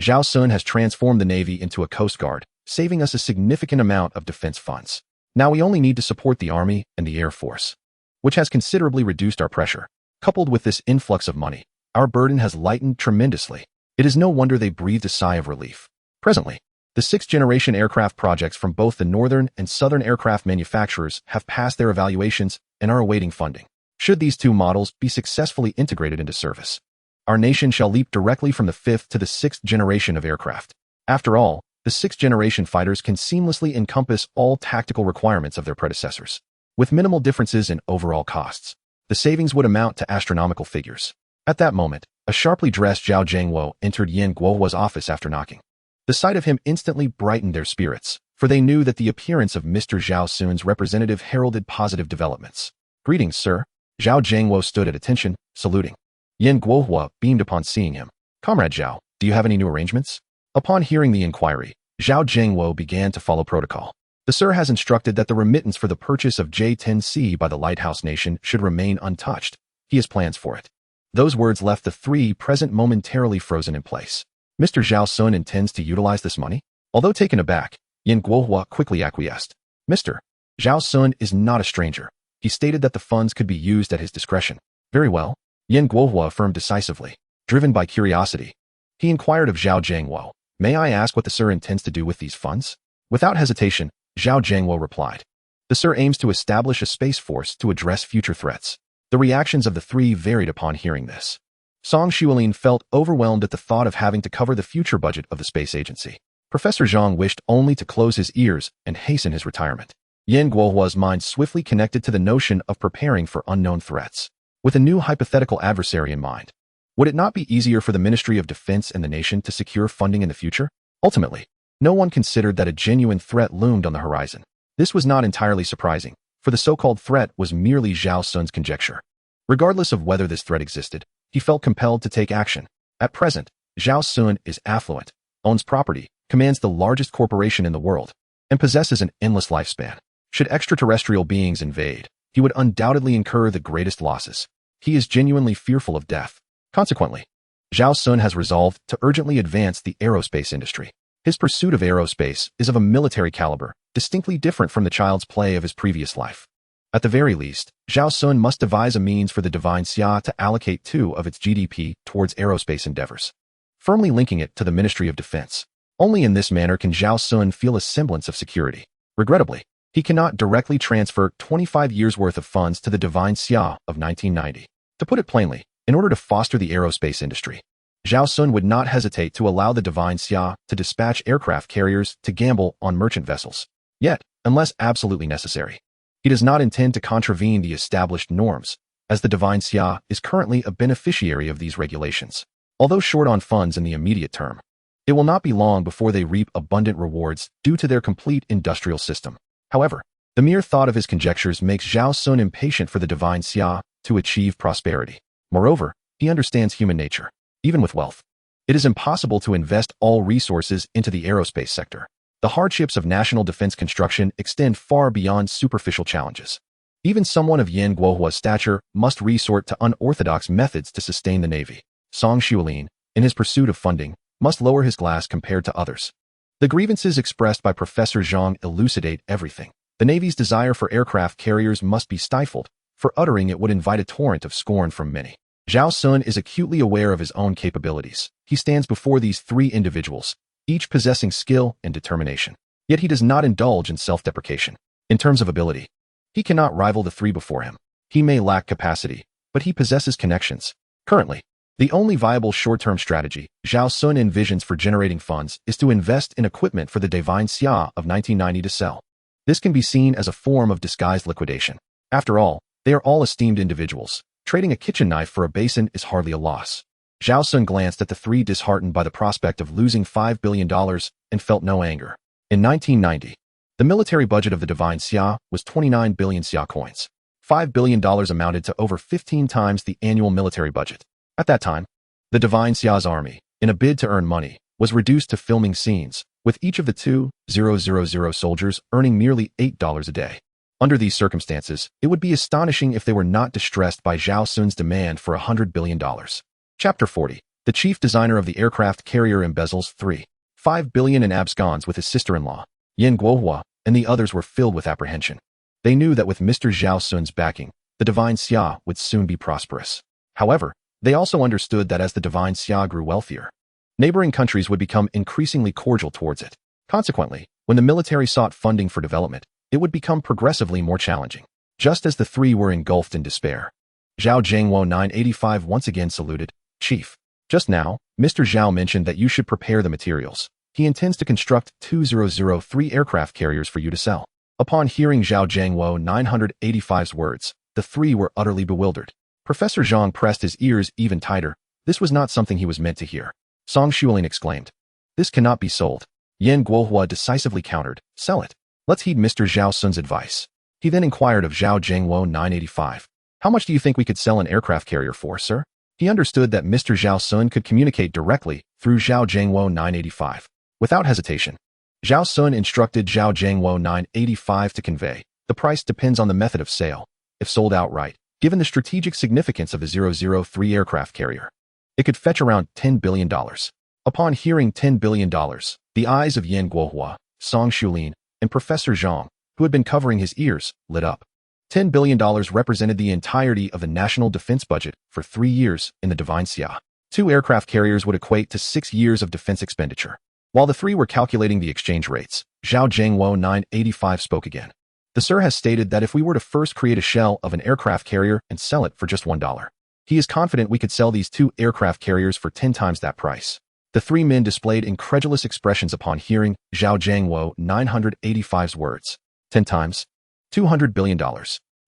Speaker 1: Zhao Xun has transformed the Navy into a Coast Guard, saving us a significant amount of defense funds. Now we only need to support the Army and the Air Force, which has considerably reduced our pressure. Coupled with this influx of money, our burden has lightened tremendously. It is no wonder they breathed a sigh of relief." Presently, the sixth-generation aircraft projects from both the northern and southern aircraft manufacturers have passed their evaluations and are awaiting funding. Should these two models be successfully integrated into service, our nation shall leap directly from the fifth to the sixth generation of aircraft. After all, the sixth-generation fighters can seamlessly encompass all tactical requirements of their predecessors, with minimal differences in overall costs. The savings would amount to astronomical figures. At that moment, a sharply dressed Zhao Zhengwo entered Yan Guohua's office after knocking. The sight of him instantly brightened their spirits, for they knew that the appearance of Mr. Zhao Xun's representative heralded positive developments. "Greetings, sir." Zhao Zhengwo stood at attention, saluting. Yan Guohua beamed upon seeing him. "Comrade Zhao, do you have any new arrangements?" Upon hearing the inquiry, Zhao Zhengwo began to follow protocol. "The sir has instructed that the remittance for the purchase of J-10C by the Lighthouse Nation should remain untouched. He has plans for it." Those words left the three present momentarily frozen in place. "Mr. Zhao Xun intends to utilize this money?" Although taken aback, Yan Guohua quickly acquiesced. "Mr. Zhao Xun is not a stranger. He stated that the funds could be used at his discretion." "Very well," Yan Guohua affirmed decisively. Driven by curiosity, he inquired of Zhao Zhengwo, "May I ask what the sir intends to do with these funds?" Without hesitation, Zhao Zhengwo replied, "The sir aims to establish a space force to address future threats." The reactions of the three varied upon hearing this. Song Xuelin felt overwhelmed at the thought of having to cover the future budget of the space agency. Professor Zhang wished only to close his ears and hasten his retirement. Yan Guohua's mind swiftly connected to the notion of preparing for unknown threats. With a new hypothetical adversary in mind, would it not be easier for the Ministry of Defense and the nation to secure funding in the future? Ultimately, no one considered that a genuine threat loomed on the horizon. This was not entirely surprising, for the so-called threat was merely Zhao Xun's conjecture. Regardless of whether this threat existed, he felt compelled to take action. At present, Zhao Xun is affluent, owns property, commands the largest corporation in the world, and possesses an endless lifespan. Should extraterrestrial beings invade, he would undoubtedly incur the greatest losses. He is genuinely fearful of death. Consequently, Zhao Xun has resolved to urgently advance the aerospace industry. His pursuit of aerospace is of a military caliber, distinctly different from the child's play of his previous life. At the very least, Zhao Xun must devise a means for the Divine Xia to allocate 2% of its GDP towards aerospace endeavors, firmly linking it to the Ministry of Defense. Only in this manner can Zhao Xun feel a semblance of security. Regrettably, he cannot directly transfer 25 years' worth of funds to the Divine Xia of 1990. To put it plainly, in order to foster the aerospace industry, Zhao Xun would not hesitate to allow the Divine Xia to dispatch aircraft carriers to gamble on merchant vessels. Yet, unless absolutely necessary, he does not intend to contravene the established norms, as the Divine Xia is currently a beneficiary of these regulations. Although short on funds in the immediate term, it will not be long before they reap abundant rewards due to their complete industrial system. However, the mere thought of his conjectures makes Zhao Xun impatient for the Divine Xia to achieve prosperity. Moreover, he understands human nature. Even with wealth, it is impossible to invest all resources into the aerospace sector. The hardships of national defense construction extend far beyond superficial challenges. Even someone of Yan Guohua's stature must resort to unorthodox methods to sustain the Navy. Song Xuelin, in his pursuit of funding, must lower his glass compared to others. The grievances expressed by Professor Zhang elucidate everything. The Navy's desire for aircraft carriers must be stifled, for uttering it would invite a torrent of scorn from many. Zhao Xun is acutely aware of his own capabilities. He stands before these three individuals, each possessing skill and determination. Yet he does not indulge in self-deprecation. In terms of ability, he cannot rival the three before him. He may lack capacity, but he possesses connections. Currently, the only viable short-term strategy Zhao Xun envisions for generating funds is to invest in equipment for the Divine Xia of 1990 to sell. This can be seen as a form of disguised liquidation. After all, they are all esteemed individuals. Trading a kitchen knife for a basin is hardly a loss. Zhao Xun glanced at the three, disheartened by the prospect of losing $5 billion, and felt no anger. In 1990, the military budget of the Divine Xia was 29 billion Xia coins. $5 billion amounted to over 15 times the annual military budget. At that time, the Divine Xia's army, in a bid to earn money, was reduced to filming scenes, with each of the 2,000 soldiers earning merely $8 a day. Under these circumstances, it would be astonishing if they were not distressed by Zhao Xun's demand for $100 billion. Chapter 40. The chief designer of the aircraft carrier embezzles $3.5 billion and absconds with his sister-in-law, Yan Guohua, and the others were filled with apprehension. They knew that with Mr. Zhao Xun's backing, the Divine Xia would soon be prosperous. However, they also understood that as the Divine Xia grew wealthier, neighboring countries would become increasingly cordial towards it. Consequently, when the military sought funding for development, it would become progressively more challenging. Just as the three were engulfed in despair, Zhao Zhangwo 985 once again saluted. Chief, just now, Mr. Zhao mentioned that you should prepare the materials. He intends to construct 2003 aircraft carriers for you to sell. Upon hearing Zhao Zhangwo 985's words, the three were utterly bewildered. Professor Zhang pressed his ears even tighter. This was not something he was meant to hear. Song Xuelin exclaimed, "This cannot be sold." Yan Guohua decisively countered, "Sell it. Let's heed Mr. Zhao Xun's advice." He then inquired of Zhao Zhangwo 985, "How much do you think we could sell an aircraft carrier for, sir?" He understood that Mr. Zhao Xun could communicate directly through Zhao Zhangwo 985. Without hesitation, Zhao Xun instructed Zhao Zhangwo 985 to convey, "The price depends on the method of sale. If sold outright, given the strategic significance of the 003 aircraft carrier, it could fetch around $10 billion. Upon hearing $10 billion, the eyes of Yan Guohua, Song Xuelin, and Professor Zhang, who had been covering his ears, lit up. $10 billion represented the entirety of the national defense budget for 3 years in the Divine Xia. 2 aircraft carriers would equate to 6 years of defense expenditure. While the three were calculating the exchange rates, Zhao Zhangwo 985 spoke again. "The sir has stated that if we were to first create a shell of an aircraft carrier and sell it for just $1, he is confident we could sell these 2 aircraft carriers for 10 times that price." The three men displayed incredulous expressions upon hearing Zhao Zhangwo 985's words. 10 times? $200 billion.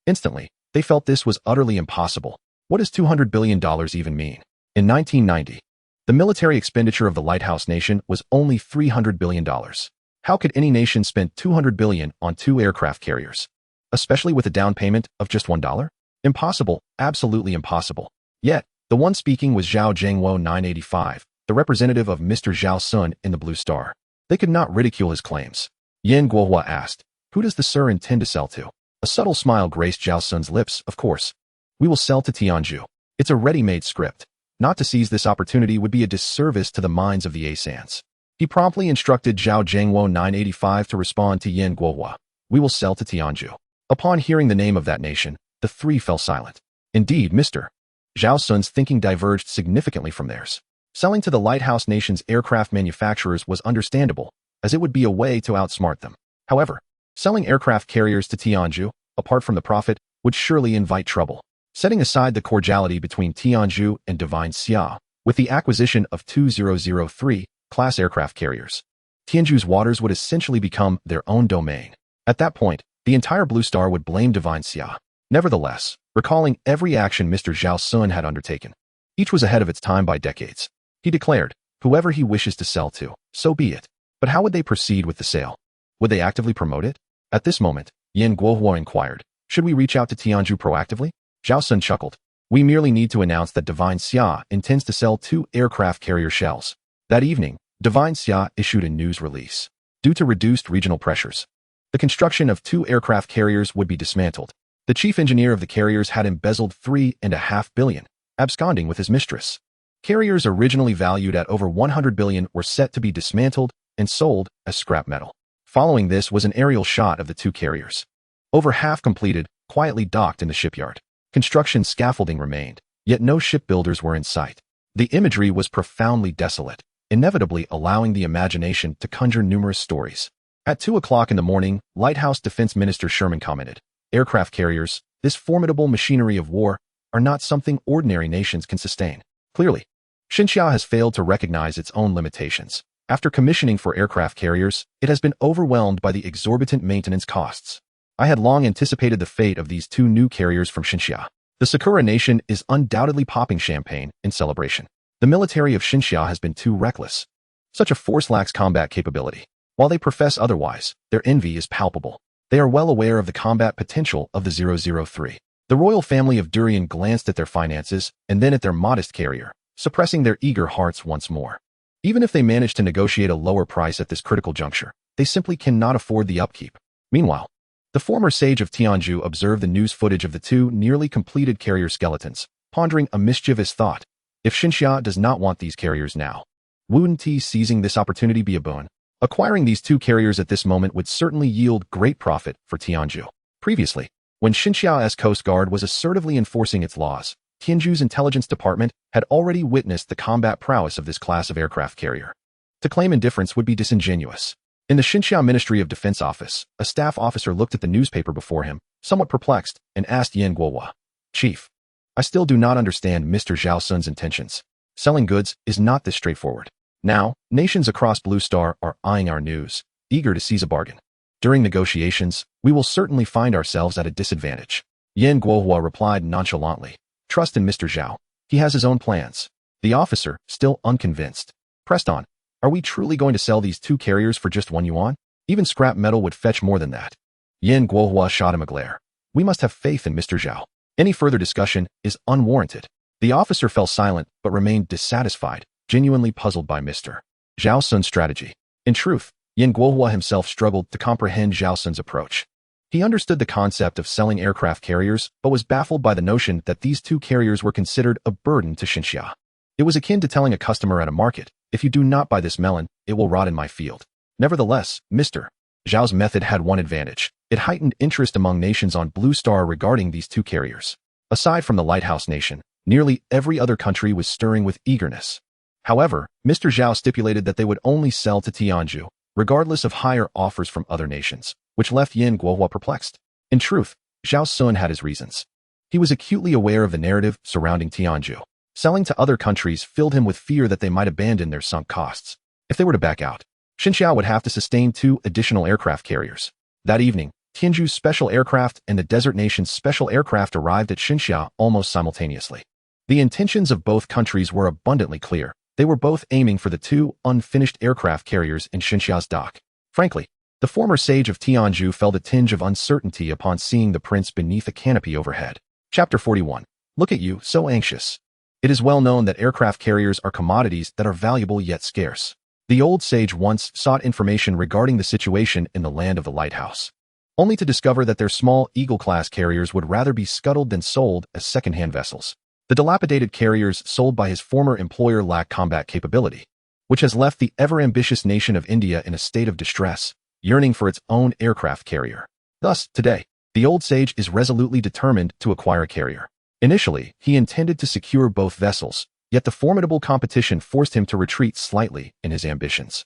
Speaker 1: Instantly, they felt this was utterly impossible. What does $200 billion even mean? In 1990, the military expenditure of the lighthouse nation was only $300 billion. How could any nation spend $200 billion on 2 aircraft carriers, especially with a down payment of just $1? Impossible, absolutely impossible. Yet, the one speaking was Zhao Zhangwo 985, the representative of Mr. Zhao Xun in the Blue Star. They could not ridicule his claims. Yan Guohua asked, "Who does the sir intend to sell to?" A subtle smile graced Zhao Xun's lips. "Of course. We will sell to Tianzhu. It's a ready-made script. Not to seize this opportunity would be a disservice to the minds of the Asans." He promptly instructed Zhao Zhangwo 985 to respond to Yan Guohua. "We will sell to Tianzhu." Upon hearing the name of that nation, the three fell silent. Indeed, Mr. Zhao Xun's thinking diverged significantly from theirs. Selling to the lighthouse nation's aircraft manufacturers was understandable, as it would be a way to outsmart them. However, selling aircraft carriers to Tianzhu, apart from the profit, would surely invite trouble. Setting aside the cordiality between Tianzhu and Divine Xia, with the acquisition of 2003 class aircraft carriers, Tianzhu's waters would essentially become their own domain. At that point, the entire Blue Star would blame Divine Xia. Nevertheless, recalling every action Mr. Zhao Xun had undertaken, each was ahead of its time by decades. He declared, whoever he wishes to sell to, so be it. But how would they proceed with the sale? Would they actively promote it? At this moment, Yan Guohua inquired, should we reach out to Tianzhu proactively? Zhao Xun chuckled. We merely need to announce that Divine Xia intends to sell 2 aircraft carrier shells. That evening, Divine Xia issued a news release. Due to reduced regional pressures, the construction of 2 aircraft carriers would be dismantled. The chief engineer of the carriers had embezzled $3.5 billion, absconding with his mistress. Carriers originally valued at over $100 billion were set to be dismantled and sold as scrap metal. Following this was an aerial shot of the 2 carriers. Over half completed, quietly docked in the shipyard. Construction scaffolding remained, yet no shipbuilders were in sight. The imagery was profoundly desolate, inevitably allowing the imagination to conjure numerous stories. At 2 o'clock in the morning, Lighthouse Defense Minister Sherman commented, "Aircraft carriers, this formidable machinery of war, are not something ordinary nations can sustain." Clearly, Xinxia has failed to recognize its own limitations. After commissioning for aircraft carriers, it has been overwhelmed by the exorbitant maintenance costs. I had long anticipated the fate of these two new carriers from Xinxia. The Sakura nation is undoubtedly popping champagne in celebration. The military of Xinxia has been too reckless. Such a force lacks combat capability. While they profess otherwise, their envy is palpable. They are well aware of the combat potential of the 003. The royal family of Durian glanced at their finances and then at their modest carrier, suppressing their eager hearts once more. Even if they manage to negotiate a lower price at this critical juncture, they simply cannot afford the upkeep. Meanwhile, the former sage of Tianju observed the news footage of the two nearly completed carrier skeletons, pondering a mischievous thought. If Xinxia does not want these carriers now, wouldn't he seizing this opportunity be a boon? Acquiring these two carriers at this moment would certainly yield great profit for Tianju. Previously, when Xinxia's Coast Guard was assertively enforcing its laws, Tianju's intelligence department had already witnessed the combat prowess of this class of aircraft carrier. To claim indifference would be disingenuous. In the Xinxia Ministry of Defense office, a staff officer looked at the newspaper before him, somewhat perplexed, and asked Yan Guohua, "Chief, I still do not understand Mr. Zhao Xun's intentions. Selling goods is not this straightforward. Now, nations across Blue Star are eyeing our news, eager to seize a bargain. During negotiations, we will certainly find ourselves at a disadvantage." Yan Guohua replied nonchalantly, "Trust in Mr. Zhao. He has his own plans." The officer, still unconvinced, pressed on, "Are we truly going to sell these two carriers for just 1 yuan? Even scrap metal would fetch more than that." Yan Guohua shot him a glare. "We must have faith in Mr. Zhao. Any further discussion is unwarranted." The officer fell silent but remained dissatisfied, genuinely puzzled by Mr. Zhao Xun's strategy. In truth, Yan Guohua himself struggled to comprehend Zhao Xun's approach. He understood the concept of selling aircraft carriers, but was baffled by the notion that these two carriers were considered a burden to Xinxia. It was akin to telling a customer at a market, "If you do not buy this melon, it will rot in my field." Nevertheless, Mr. Zhao's method had one advantage. It heightened interest among nations on Blue Star regarding these two carriers. Aside from the Lighthouse Nation, nearly every other country was stirring with eagerness. However, Mr. Zhao stipulated that they would only sell to Tianju, regardless of higher offers from other nations, which left Yan Guohua perplexed. In truth, Zhao Xun had his reasons. He was acutely aware of the narrative surrounding Tianju. Selling to other countries filled him with fear that they might abandon their sunk costs. If they were to back out, Xinxia would have to sustain 2 additional aircraft carriers. That evening, Tianju's special aircraft and the Desert Nation's special aircraft arrived at Xinxia almost simultaneously. The intentions of both countries were abundantly clear. They were both aiming for the 2 unfinished aircraft carriers in Xinxia's dock. Frankly, the former sage of Tianju felt a tinge of uncertainty upon seeing the prince beneath a canopy overhead. Chapter 41. Look at you, so anxious. It is well known that aircraft carriers are commodities that are valuable yet scarce. The old sage once sought information regarding the situation in the land of the lighthouse, only to discover that their small Eagle-class carriers would rather be scuttled than sold as second-hand vessels. The dilapidated carriers sold by his former employer lack combat capability, which has left the ever-ambitious nation of India in a state of distress, yearning for its own aircraft carrier. Thus, today, the old sage is resolutely determined to acquire a carrier. Initially, he intended to secure both vessels, yet the formidable competition forced him to retreat slightly in his ambitions.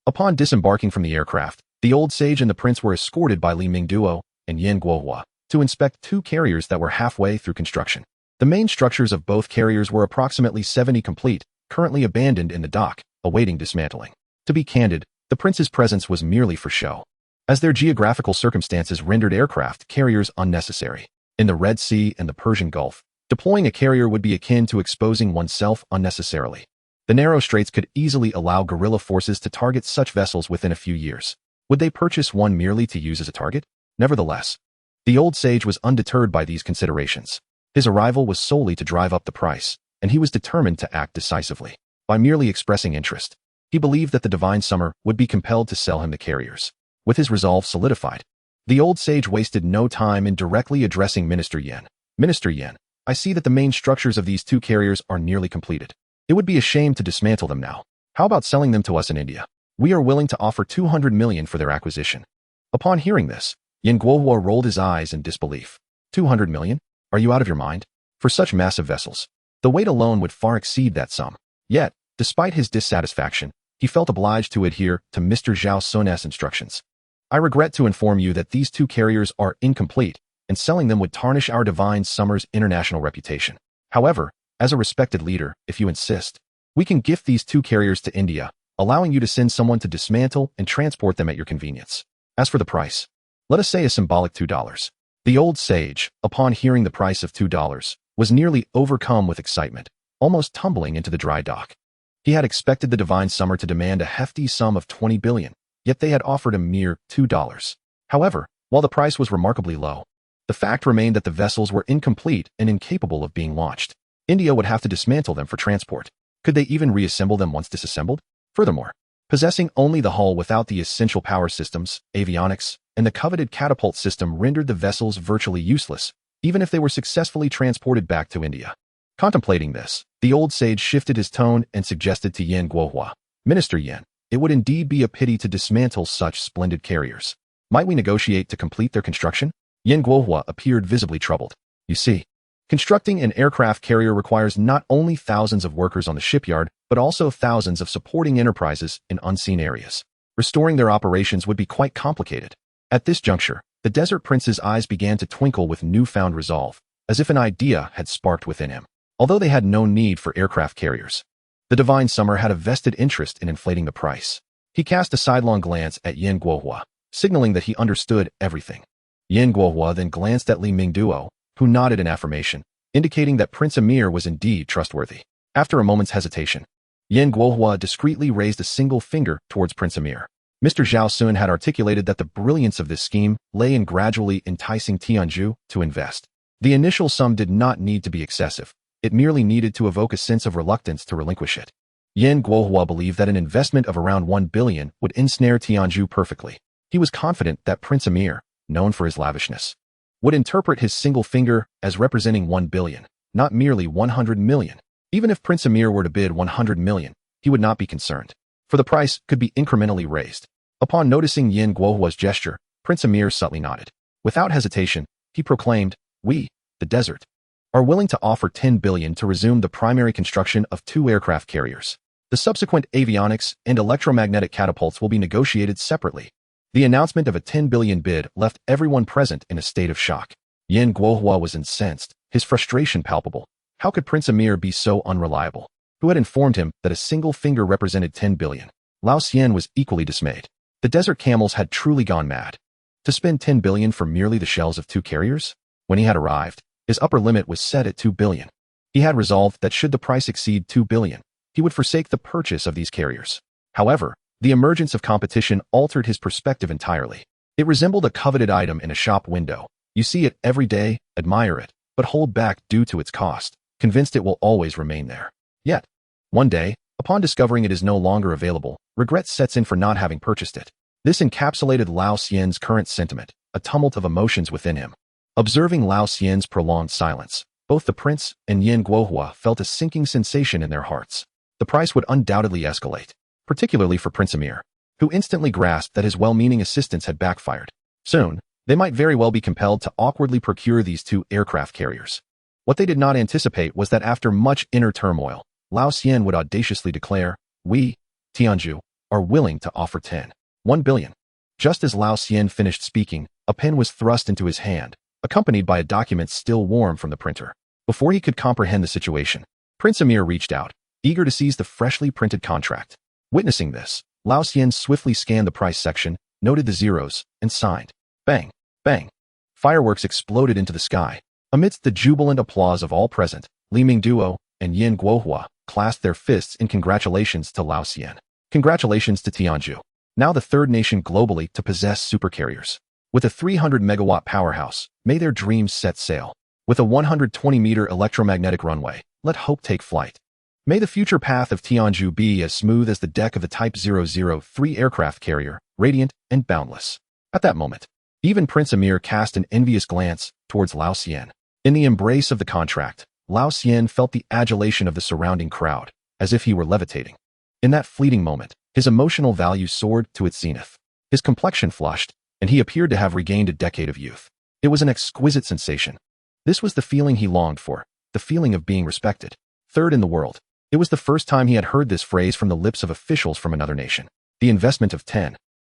Speaker 1: Upon disembarking from the aircraft, the old sage and the prince were escorted by Li Mingduo and Yan Guohua to inspect 2 carriers that were halfway through construction. The main structures of both carriers were approximately 70 complete, currently abandoned in the dock, awaiting dismantling. To be candid, the prince's presence was merely for show, as their geographical circumstances rendered aircraft carriers unnecessary. In the Red Sea and the Persian Gulf, deploying a carrier would be akin to exposing oneself unnecessarily. The narrow straits could easily allow guerrilla forces to target such vessels within a few years. Would they purchase one merely to use as a target? Nevertheless, the old sage was undeterred by these considerations. His arrival was solely to drive up the price, and he was determined to act decisively. By merely expressing interest, he believed that the divine summer would be compelled to sell him the carriers. With his resolve solidified, the old sage wasted no time in directly addressing Minister Yan. "Minister Yan, I see that the main structures of these 2 carriers are nearly completed. It would be a shame to dismantle them now. How about selling them to us in India? We are willing to offer 200 million for their acquisition." Upon hearing this, Yan Guohua rolled his eyes in disbelief. 200 million? Are you out of your mind? For such massive vessels, the weight alone would far exceed that sum. Yet, despite his dissatisfaction, he felt obliged to adhere to Mr. Zhao Xun's instructions. I regret to inform you that these two carriers are incomplete, and selling them would tarnish our divine summer's international reputation. However, as a respected leader, if you insist, we can gift these two carriers to India, allowing you to send someone to dismantle and transport them at your convenience. As for the price, let us say a symbolic $2. The old sage, upon hearing the price of $2, was nearly overcome with excitement, almost tumbling into the dry dock. He had expected the divine summer to demand a hefty sum of 20 billion, yet they had offered a mere $2. However, while the price was remarkably low, the fact remained that the vessels were incomplete and incapable of being launched. India would have to dismantle them for transport. Could they even reassemble them once disassembled? Furthermore, possessing only the hull without the essential power systems, avionics, and the coveted catapult system rendered the vessels virtually useless, even if they were successfully transported back to India. Contemplating this, the old sage shifted his tone and suggested to Yan Guohua, Minister Yan, it would indeed be a pity to dismantle such splendid carriers. Might we negotiate to complete their construction? Yan Guohua appeared visibly troubled. You see, constructing an aircraft carrier requires not only thousands of workers on the shipyard, but also thousands of supporting enterprises in unseen areas. Restoring their operations would be quite complicated. At this juncture, the Desert Prince's eyes began to twinkle with newfound resolve, as if an idea had sparked within him. Although they had no need for aircraft carriers, the Divine Summer had a vested interest in inflating the price. He cast a sidelong glance at Yan Guohua, signaling that he understood everything. Yan Guohua then glanced at Li Mingduo, who nodded in affirmation, indicating that Prince Amir was indeed trustworthy. After a moment's hesitation, Yan Guohua discreetly raised a single finger towards Prince Amir. Mr. Zhao Xun had articulated that the brilliance of this scheme lay in gradually enticing Tianzhu to invest. The initial sum did not need to be excessive. It merely needed to evoke a sense of reluctance to relinquish it. Yan Guohua believed that an investment of around 1 billion would ensnare Tianzhu perfectly. He was confident that Prince Amir, known for his lavishness, would interpret his single finger as representing 1 billion, not merely 100 million. Even if Prince Amir were to bid 100 million, he would not be concerned, for the price could be incrementally raised. Upon noticing Yan Guohua's gesture, Prince Amir subtly nodded. Without hesitation, he proclaimed, "We, the desert, are willing to offer 10 billion to resume the primary construction of 2 aircraft carriers. The subsequent avionics and electromagnetic catapults will be negotiated separately." The announcement of a 10 billion bid left everyone present in a state of shock. Yan Guohua was incensed, his frustration palpable. How could Prince Amir be so unreliable? Who had informed him that a single finger represented 10 billion? Lao Xian was equally dismayed. The desert camels had truly gone mad. To spend 10 billion for merely the shells of 2 carriers? When he had arrived, his upper limit was set at 2 billion. He had resolved that should the price exceed 2 billion, he would forsake the purchase of these carriers. However, the emergence of competition altered his perspective entirely. It resembled a coveted item in a shop window. You see it every day, admire it, but hold back due to its cost, convinced it will always remain there. Yet, one day, upon discovering it is no longer available, regret sets in for not having purchased it. This encapsulated Lao Xian's current sentiment, a tumult of emotions within him. Observing Lao Xian's prolonged silence, both the prince and Yan Guohua felt a sinking sensation in their hearts. The price would undoubtedly escalate, particularly for Prince Amir, who instantly grasped that his well-meaning assistance had backfired. Soon, they might very well be compelled to awkwardly procure these 2 aircraft carriers. What they did not anticipate was that after much inner turmoil, Lao Xian would audaciously declare, "We, Tianzhu, are willing to offer 1 billion. Just as Lao Xian finished speaking, a pen was thrust into his hand, accompanied by a document still warm from the printer. Before he could comprehend the situation, Prince Amir reached out, eager to seize the freshly printed contract. Witnessing this, Lao Xian swiftly scanned the price section, noted the zeros, and signed. Bang! Bang! Fireworks exploded into the sky. Amidst the jubilant applause of all present, Li Mingduo and Yan Guohua clasped their fists in congratulations to Lao Xian. Congratulations to Tianzhu, now the 3rd nation globally to possess supercarriers. With a 300-megawatt powerhouse, may their dreams set sail. With a 120-meter electromagnetic runway, let hope take flight. May the future path of Tianzhu be as smooth as the deck of the Type 003 aircraft carrier, radiant and boundless. At that moment, even Prince Amir cast an envious glance towards Lao Xian. In the embrace of the contract, Lao Xian felt the adulation of the surrounding crowd, as if he were levitating. In that fleeting moment, his emotional value soared to its zenith. His complexion flushed, and he appeared to have regained a decade of youth. It was an exquisite sensation. This was the feeling he longed for, the feeling of being respected. Third in the world. It was the first time he had heard this phrase from the lips of officials from another nation. The investment of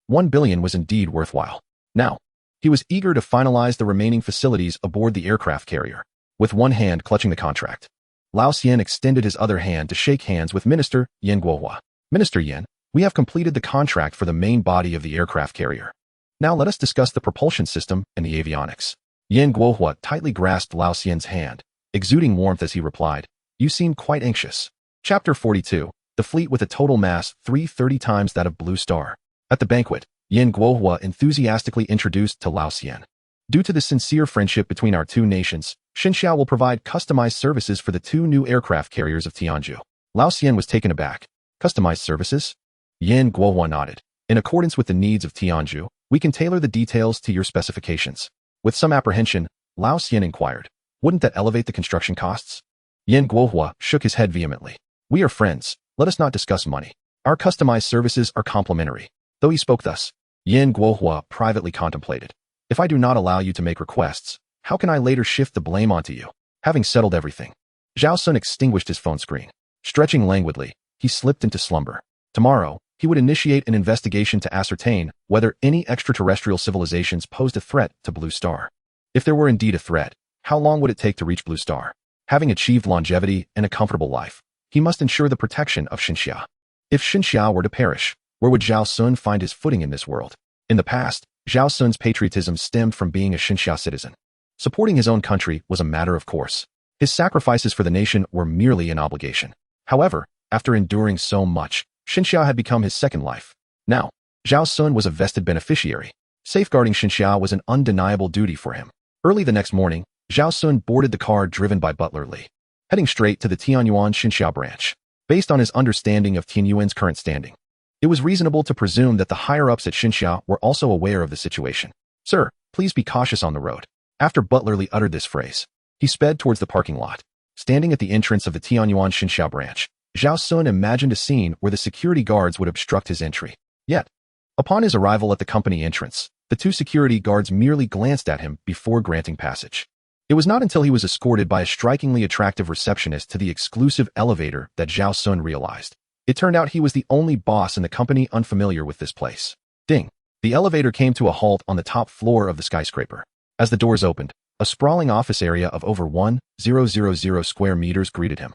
Speaker 1: 1 billion was indeed worthwhile. Now, he was eager to finalize the remaining facilities aboard the aircraft carrier. With one hand clutching the contract, Lao Xian extended his other hand to shake hands with Minister Yan Guohua. Minister Yan, we have completed the contract for the main body of the aircraft carrier. Now let us discuss the propulsion system and the avionics. Yan Guohua tightly grasped Lao Xian's hand, exuding warmth as he replied, "You seem quite anxious." Chapter 42, the fleet with a total mass 330 times that of Blue Star. At the banquet, Yan Guohua enthusiastically introduced to Lao Xian. Due to the sincere friendship between our two nations, Xinxiao will provide customized services for the 2 new aircraft carriers of Tianzhu. Lao Xian was taken aback. Customized services? Yan Guohua nodded. In accordance with the needs of Tianzhu, we can tailor the details to your specifications. With some apprehension, Lao Xian inquired, wouldn't that elevate the construction costs? Yan Guohua shook his head vehemently. We are friends. Let us not discuss money. Our customized services are complimentary. Though he spoke thus, Yan Guohua privately contemplated. If I do not allow you to make requests, how can I later shift the blame onto you? Having settled everything, Zhao Xun extinguished his phone screen. Stretching languidly, he slipped into slumber. Tomorrow, he would initiate an investigation to ascertain whether any extraterrestrial civilizations posed a threat to Blue Star. If there were indeed a threat, how long would it take to reach Blue Star? Having achieved longevity and a comfortable life, he must ensure the protection of Xinxiao. If Xinxiao were to perish, where would Zhao Xun find his footing in this world? In the past, Zhao Xun's patriotism stemmed from being a Xinxiao citizen. Supporting his own country was a matter of course. His sacrifices for the nation were merely an obligation. However, after enduring so much, Xinxiao had become his second life. Now, Zhao Xun was a vested beneficiary. Safeguarding Xinxiao was an undeniable duty for him. Early the next morning, Zhao Xun boarded the car driven by Butler Li, heading straight to the Tianyuan Xinxiao branch. Based on his understanding of Tianyuan's current standing, it was reasonable to presume that the higher-ups at Xinxiao were also aware of the situation. Sir, please be cautious on the road. After Butler Li uttered this phrase, he sped towards the parking lot. Standing at the entrance of the Tianyuan Xinxiao branch, Zhao Xun imagined a scene where the security guards would obstruct his entry. Yet, upon his arrival at the company entrance, the 2 security guards merely glanced at him before granting passage. It was not until he was escorted by a strikingly attractive receptionist to the exclusive elevator that Zhao Xun realized. It turned out he was the only boss in the company unfamiliar with this place. Ding! The elevator came to a halt on the top floor of the skyscraper. As the doors opened, a sprawling office area of over 1,000 square meters greeted him.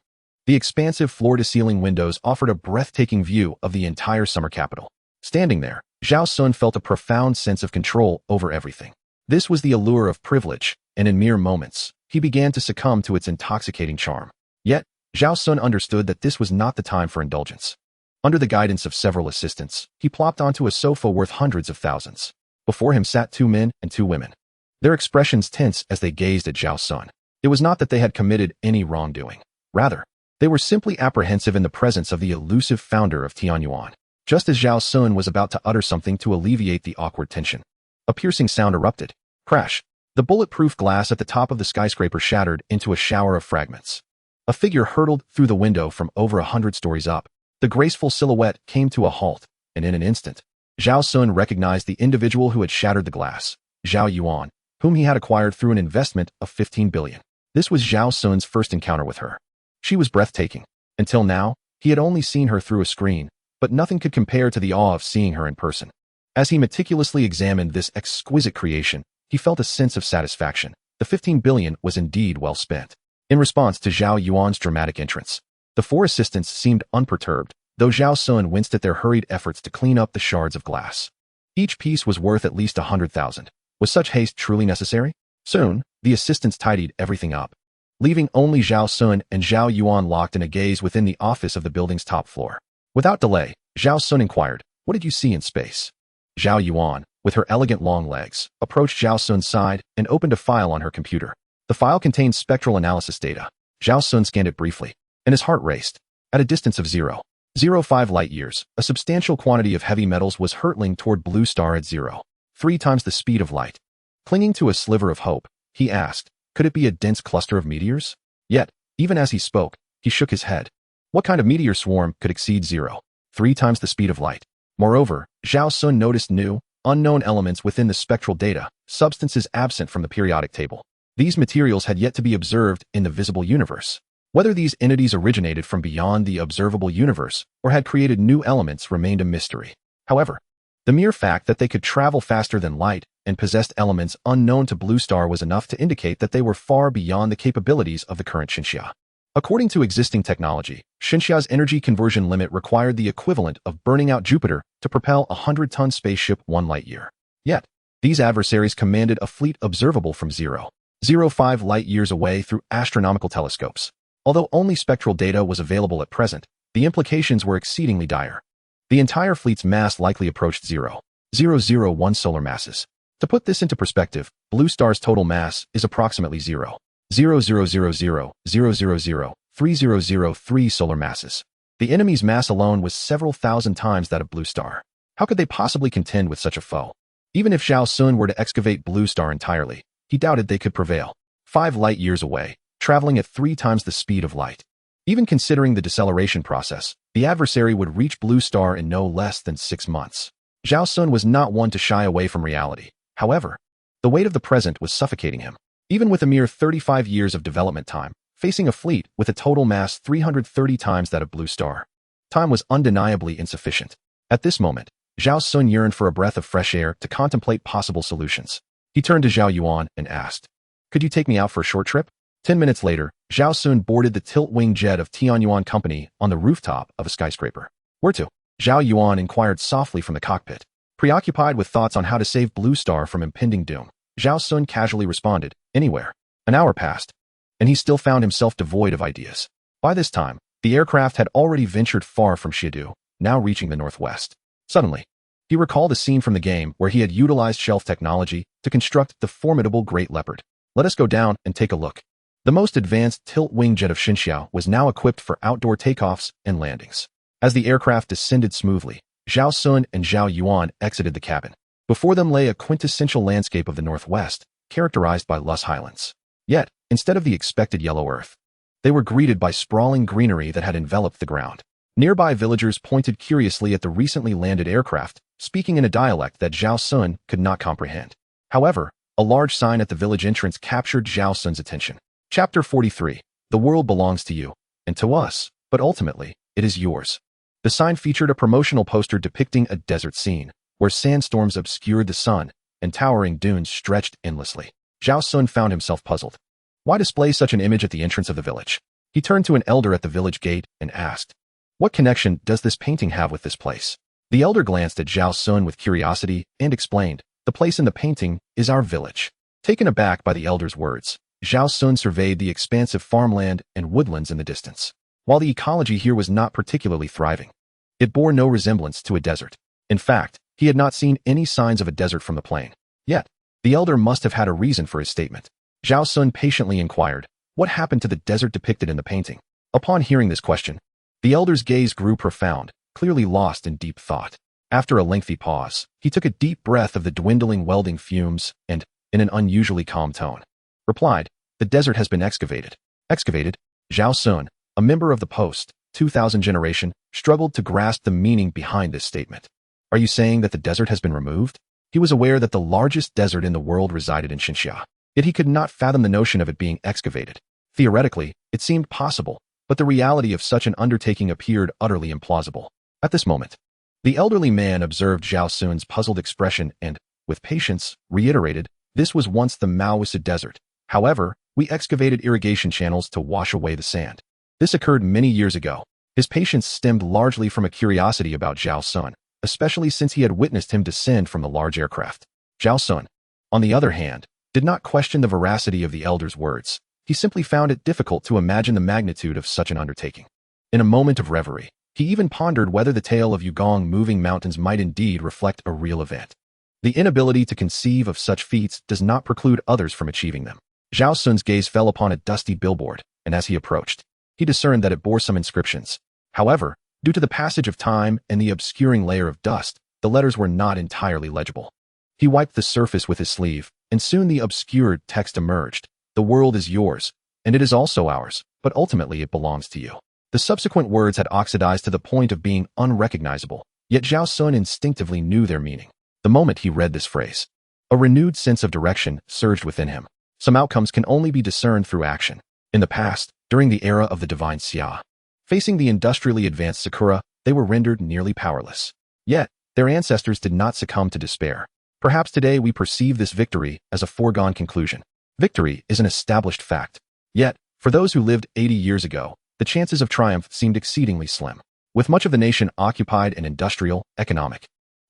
Speaker 1: The expansive floor-to-ceiling windows offered a breathtaking view of the entire summer capital. Standing there, Zhao Xun felt a profound sense of control over everything. This was the allure of privilege, and in mere moments, he began to succumb to its intoxicating charm. Yet, Zhao Xun understood that this was not the time for indulgence. Under the guidance of several assistants, he plopped onto a sofa worth hundreds of thousands. Before him sat 2 men and 2 women. Their expressions tense as they gazed at Zhao Xun. It was not that they had committed any wrongdoing. Rather, they were simply apprehensive in the presence of the elusive founder of Tianyuan. Just as Zhao Xun was about to utter something to alleviate the awkward tension, a piercing sound erupted. Crash! The bulletproof glass at the top of the skyscraper shattered into a shower of fragments. A figure hurtled through the window from over 100 stories up. The graceful silhouette came to a halt, and in an instant, Zhao Xun recognized the individual who had shattered the glass, Zhao Yuan, whom he had acquired through an investment of 15 billion. This was Zhao Xun's first encounter with her. She was breathtaking. Until now, he had only seen her through a screen, but nothing could compare to the awe of seeing her in person. As he meticulously examined this exquisite creation, he felt a sense of satisfaction. The 15 billion was indeed well spent. In response to Zhao Yuan's dramatic entrance, the 4 assistants seemed unperturbed, though Zhao Xun winced at their hurried efforts to clean up the shards of glass. Each piece was worth at least 100,000. Was such haste truly necessary? Soon, the assistants tidied everything up, leaving only Zhao Xun and Zhao Yuan locked in a gaze within the office of the building's top floor. Without delay, Zhao Xun inquired, "What did you see in space?" Zhao Yuan, with her elegant long legs, approached Zhao Xun's side and opened a file on her computer. The file contained spectral analysis data. Zhao Xun scanned it briefly, and his heart raced. At a distance of 0.05 light-years, a substantial quantity of heavy metals was hurtling toward Blue Star at 0.3 times the speed of light. Clinging to a sliver of hope, he asked, could it be a dense cluster of meteors? Yet, even as he spoke, he shook his head. What kind of meteor swarm could exceed 0.3 times the speed of light? Moreover, Zhao Xun noticed new, unknown elements within the spectral data, substances absent from the periodic table. These materials had yet to be observed in the visible universe. Whether these entities originated from beyond the observable universe or had created new elements remained a mystery. However, the mere fact that they could travel faster than light and possessed elements unknown to Blue Star was enough to indicate that they were far beyond the capabilities of the current Xinxia. According to existing technology, Xinxia's energy conversion limit required the equivalent of burning out Jupiter to propel a 100-ton spaceship 1 light-year. Yet, these adversaries commanded a fleet observable from 0.05 light-years away through astronomical telescopes. Although only spectral data was available at present, the implications were exceedingly dire. The entire fleet's mass likely approached 0.001 solar masses. To put this into perspective, Blue Star's total mass is approximately 0.00000003003 solar masses. The enemy's mass alone was several thousand times that of Blue Star. How could they possibly contend with such a foe? Even if Zhao Xun were to excavate Blue Star entirely, he doubted they could prevail. 5 light-years away, traveling at 3 times the speed of light. Even considering the deceleration process, the adversary would reach Blue Star in no less than 6 months. Zhao Xun was not one to shy away from reality. However, the weight of the present was suffocating him. Even with a mere 35 years of development time, facing a fleet with a total mass 330 times that of Blue Star, time was undeniably insufficient. At this moment, Zhao Xun yearned for a breath of fresh air to contemplate possible solutions. He turned to Zhao Yuan and asked, "Could you take me out for a short trip?" 10 minutes later, Zhao Xun boarded the tilt-wing jet of Tianyuan Company on the rooftop of a skyscraper. "Where to?" Zhao Yuan inquired softly from the cockpit. Preoccupied with thoughts on how to save Blue Star from impending doom, Zhao Xun casually responded, "Anywhere." An hour passed, and he still found himself devoid of ideas. By this time, the aircraft had already ventured far from Shidu, now reaching the northwest. Suddenly, he recalled a scene from the game where he had utilized shelf technology to construct the formidable Great Leopard. "Let us go down and take a look." The most advanced tilt-wing jet of Xinxia was now equipped for outdoor takeoffs and landings. As the aircraft descended smoothly, Zhao Xun and Zhao Yuan exited the cabin. Before them lay a quintessential landscape of the northwest, characterized by lush highlands. Yet, instead of the expected yellow earth, they were greeted by sprawling greenery that had enveloped the ground. Nearby villagers pointed curiously at the recently landed aircraft, speaking in a dialect that Zhao Xun could not comprehend. However, a large sign at the village entrance captured Zhao Xun's attention. Chapter 43. The world belongs to you, and to us, but ultimately, it is yours. The sign featured a promotional poster depicting a desert scene, where sandstorms obscured the sun, and towering dunes stretched endlessly. Zhao Xun found himself puzzled. Why display such an image at the entrance of the village? He turned to an elder at the village gate and asked, "What connection does this painting have with this place?" The elder glanced at Zhao Xun with curiosity and explained, "The place in the painting is our village." Taken aback by the elder's words, Zhao Xun surveyed the expansive farmland and woodlands in the distance. While the ecology here was not particularly thriving, it bore no resemblance to a desert. In fact, he had not seen any signs of a desert from the plain. Yet, the elder must have had a reason for his statement. Zhao Xun patiently inquired, "What happened to the desert depicted in the painting?" Upon hearing this question, the elder's gaze grew profound, clearly lost in deep thought. After a lengthy pause, he took a deep breath of the dwindling welding fumes and, in an unusually calm tone, replied, "The desert has been excavated." Excavated? Zhao Xun, a member of the post-2000 generation, struggled to grasp the meaning behind this statement. Are you saying that the desert has been removed? He was aware that the largest desert in the world resided in Xinxia, yet he could not fathom the notion of it being excavated. Theoretically, it seemed possible, but the reality of such an undertaking appeared utterly implausible. At this moment, the elderly man observed Zhao Xun's puzzled expression and, with patience, reiterated, "This was once the Maoist desert. However, we excavated irrigation channels to wash away the sand. This occurred many years ago." His patience stemmed largely from a curiosity about Zhao Xun, especially since he had witnessed him descend from the large aircraft. Zhao Xun, on the other hand, did not question the veracity of the elder's words. He simply found it difficult to imagine the magnitude of such an undertaking. In a moment of reverie, he even pondered whether the tale of Yugong moving mountains might indeed reflect a real event. The inability to conceive of such feats does not preclude others from achieving them. Zhao Xun's gaze fell upon a dusty billboard, and as he approached, he discerned that it bore some inscriptions. However, due to the passage of time and the obscuring layer of dust, the letters were not entirely legible. He wiped the surface with his sleeve, and soon the obscured text emerged. "The world is yours, and it is also ours, but ultimately it belongs to you." The subsequent words had oxidized to the point of being unrecognizable, yet Zhao Xun instinctively knew their meaning. The moment he read this phrase, a renewed sense of direction surged within him. Some outcomes can only be discerned through action. In the past, during the era of the divine Xia, facing the industrially advanced Sakura, they were rendered nearly powerless. Yet, their ancestors did not succumb to despair. Perhaps today we perceive this victory as a foregone conclusion. Victory is an established fact. Yet, for those who lived 80 years ago, the chances of triumph seemed exceedingly slim. With much of the nation occupied in industrial, economic,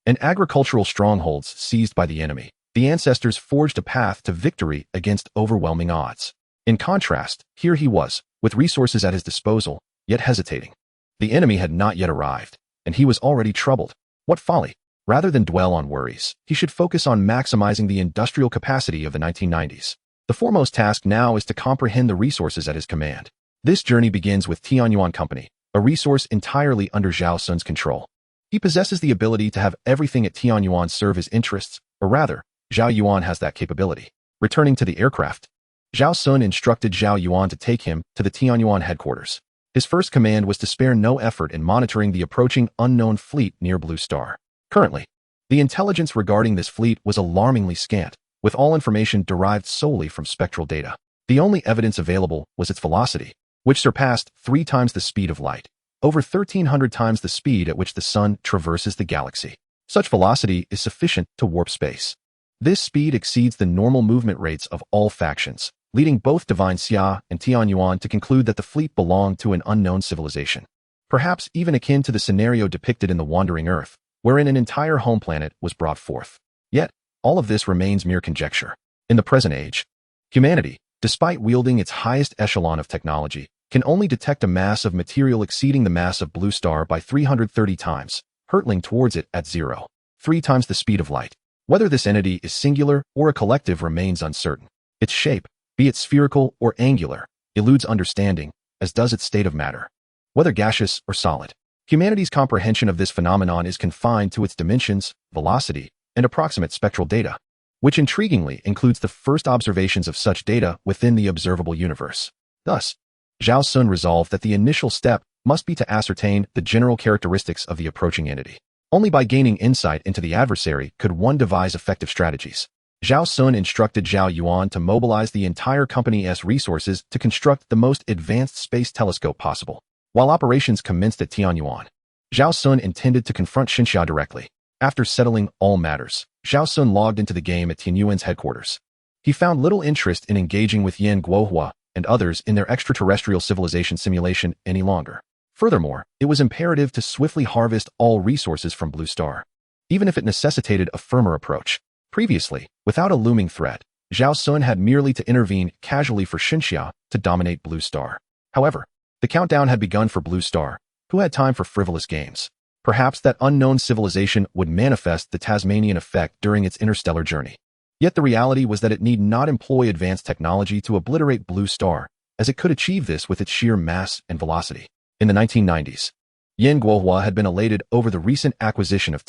Speaker 1: and agricultural strongholds seized by the enemy, the ancestors forged a path to victory against overwhelming odds. In contrast, here he was, with resources at his disposal, yet hesitating. The enemy had not yet arrived, and he was already troubled. What folly! Rather than dwell on worries, he should focus on maximizing the industrial capacity of the 1990s. The foremost task now is to comprehend the resources at his command. This journey begins with Tianyuan Company, a resource entirely under Zhao Xun's control. He possesses the ability to have everything at Tianyuan serve his interests, or rather, Zhao Yuan has that capability. Returning to the aircraft, Zhao Xun instructed Zhao Yuan to take him to the Tianyuan headquarters. His first command was to spare no effort in monitoring the approaching unknown fleet near Blue Star. Currently, the intelligence regarding this fleet was alarmingly scant, with all information derived solely from spectral data. The only evidence available was its velocity, which surpassed 3 times the speed of light, over 1,300 times the speed at which the sun traverses the galaxy. Such velocity is sufficient to warp space. This speed exceeds the normal movement rates of all factions, leading both Divine Xia and Tianyuan to conclude that the fleet belonged to an unknown civilization. Perhaps even akin to the scenario depicted in the Wandering Earth, wherein an entire home planet was brought forth. Yet, all of this remains mere conjecture. In the present age, humanity, despite wielding its highest echelon of technology, can only detect a mass of material exceeding the mass of Blue Star by 330 times, hurtling towards it at 0.3 times the speed of light. Whether this entity is singular or a collective remains uncertain. Its shape, be it spherical or angular, eludes understanding, as does its state of matter, whether gaseous or solid. Humanity's comprehension of this phenomenon is confined to its dimensions, velocity, and approximate spectral data, which intriguingly includes the first observations of such data within the observable universe. Thus, Zhao Xun resolved that the initial step must be to ascertain the general characteristics of the approaching entity. Only by gaining insight into the adversary could one devise effective strategies. Zhao Xun instructed Zhao Yuan to mobilize the entire company's resources to construct the most advanced space telescope possible. While operations commenced at Tianyuan, Zhao Xun intended to confront Xinxia directly. After settling all matters, Zhao Xun logged into the game at Tianyuan's headquarters. He found little interest in engaging with Yan Guohua and others in their extraterrestrial civilization simulation any longer. Furthermore, it was imperative to swiftly harvest all resources from Blue Star, even if it necessitated a firmer approach. Previously, without a looming threat, Zhao Xun had merely to intervene casually for Xinxia to dominate Blue Star. However, the countdown had begun for Blue Star, who had time for frivolous games. Perhaps that unknown civilization would manifest the Tasmanian effect during its interstellar journey. Yet the reality was that it need not employ advanced technology to obliterate Blue Star, as it could achieve this with its sheer mass and velocity. In the 1990s, Yan Guohua had been elated over the recent acquisition of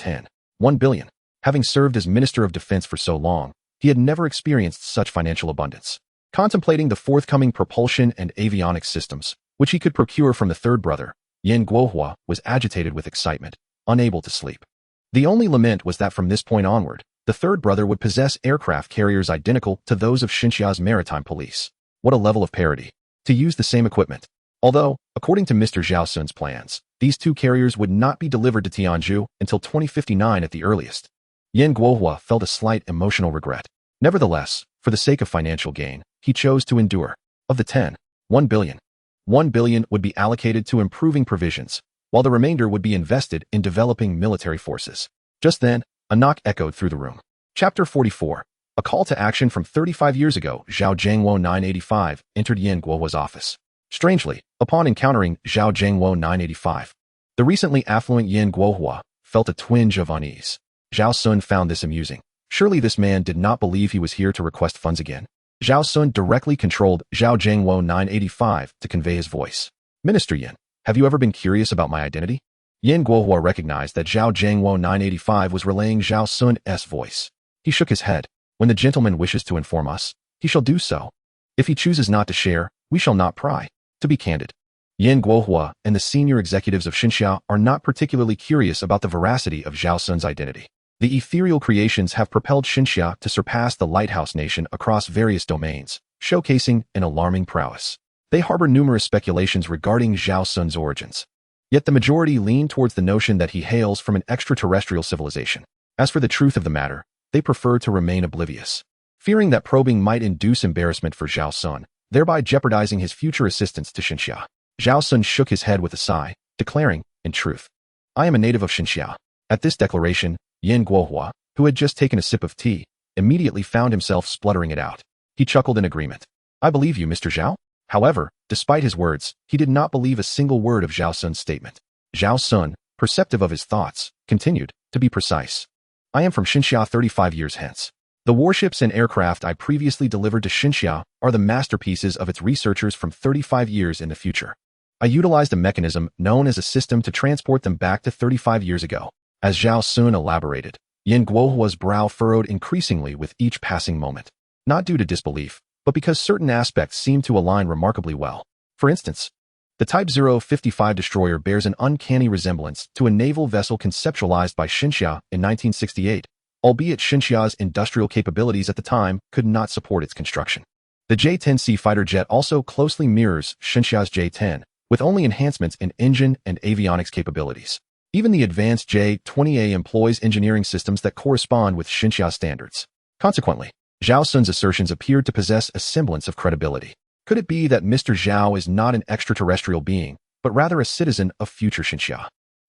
Speaker 1: 1 billion. Having served as Minister of Defense for so long, he had never experienced such financial abundance. Contemplating the forthcoming propulsion and avionics systems, which he could procure from the third brother, Yan Guohua was agitated with excitement, unable to sleep. The only lament was that from this point onward, the third brother would possess aircraft carriers identical to those of Xinxia's maritime police. What a level of parity! To use the same equipment. Although, according to Mr. Zhao Xun's plans, these 2 carriers would not be delivered to Tianzhu until 2059 at the earliest. Yan Guohua felt a slight emotional regret. Nevertheless, for the sake of financial gain, he chose to endure. Of the 1 billion, 1 billion would be allocated to improving provisions, while the remainder would be invested in developing military forces. Just then, a knock echoed through the room. Chapter 44. A call to action from 35 years ago. Zhao Zhengwo 985 entered Yan Guohua's office. Strangely, upon encountering Zhao Zhengwo 985, the recently affluent Yan Guohua felt a twinge of unease. Zhao Xun found this amusing. Surely this man did not believe he was here to request funds again. Zhao Xun directly controlled Zhao Zhengwo 985 to convey his voice. Minister Yan, have you ever been curious about my identity? Yan Guohua recognized that Zhao Zhengwo 985 was relaying Zhao Xun's voice. He shook his head. When the gentleman wishes to inform us, he shall do so. If he chooses not to share, we shall not pry. To be candid, Yan Guohua and the senior executives of Xinxia are not particularly curious about the veracity of Zhao Xun's identity. The ethereal creations have propelled Xinxia to surpass the lighthouse nation across various domains, showcasing an alarming prowess. They harbor numerous speculations regarding Zhao Xun's origins. Yet the majority lean towards the notion that he hails from an extraterrestrial civilization. As for the truth of the matter, they prefer to remain oblivious, fearing that probing might induce embarrassment for Zhao Xun, thereby jeopardizing his future assistance to Xinxia. Zhao Xun shook his head with a sigh, declaring, in truth, I am a native of Xinxia. At this declaration, Yin Guohua, who had just taken a sip of tea, immediately found himself spluttering it out. He chuckled in agreement. I believe you, Mr. Zhao. However, despite his words, he did not believe a single word of Zhao Xun's statement. Zhao Xun, perceptive of his thoughts, continued, to be precise. I am from Xinxia 35 years hence. The warships and aircraft I previously delivered to Xinxia are the masterpieces of its researchers from 35 years in the future. I utilized a mechanism known as a system to transport them back to 35 years ago. As Zhao Xun elaborated, Yin Guohua's brow furrowed increasingly with each passing moment, not due to disbelief, but because certain aspects seemed to align remarkably well. For instance, the Type 055 destroyer bears an uncanny resemblance to a naval vessel conceptualized by Xinxia in 1968, albeit Xinxia's industrial capabilities at the time could not support its construction. The J-10C fighter jet also closely mirrors Xinxia's J-10, with only enhancements in engine and avionics capabilities. Even the advanced J-20A employs engineering systems that correspond with Xinxia standards. Consequently, Zhao Xun's assertions appeared to possess a semblance of credibility. Could it be that Mr. Zhao is not an extraterrestrial being, but rather a citizen of future Xinxia,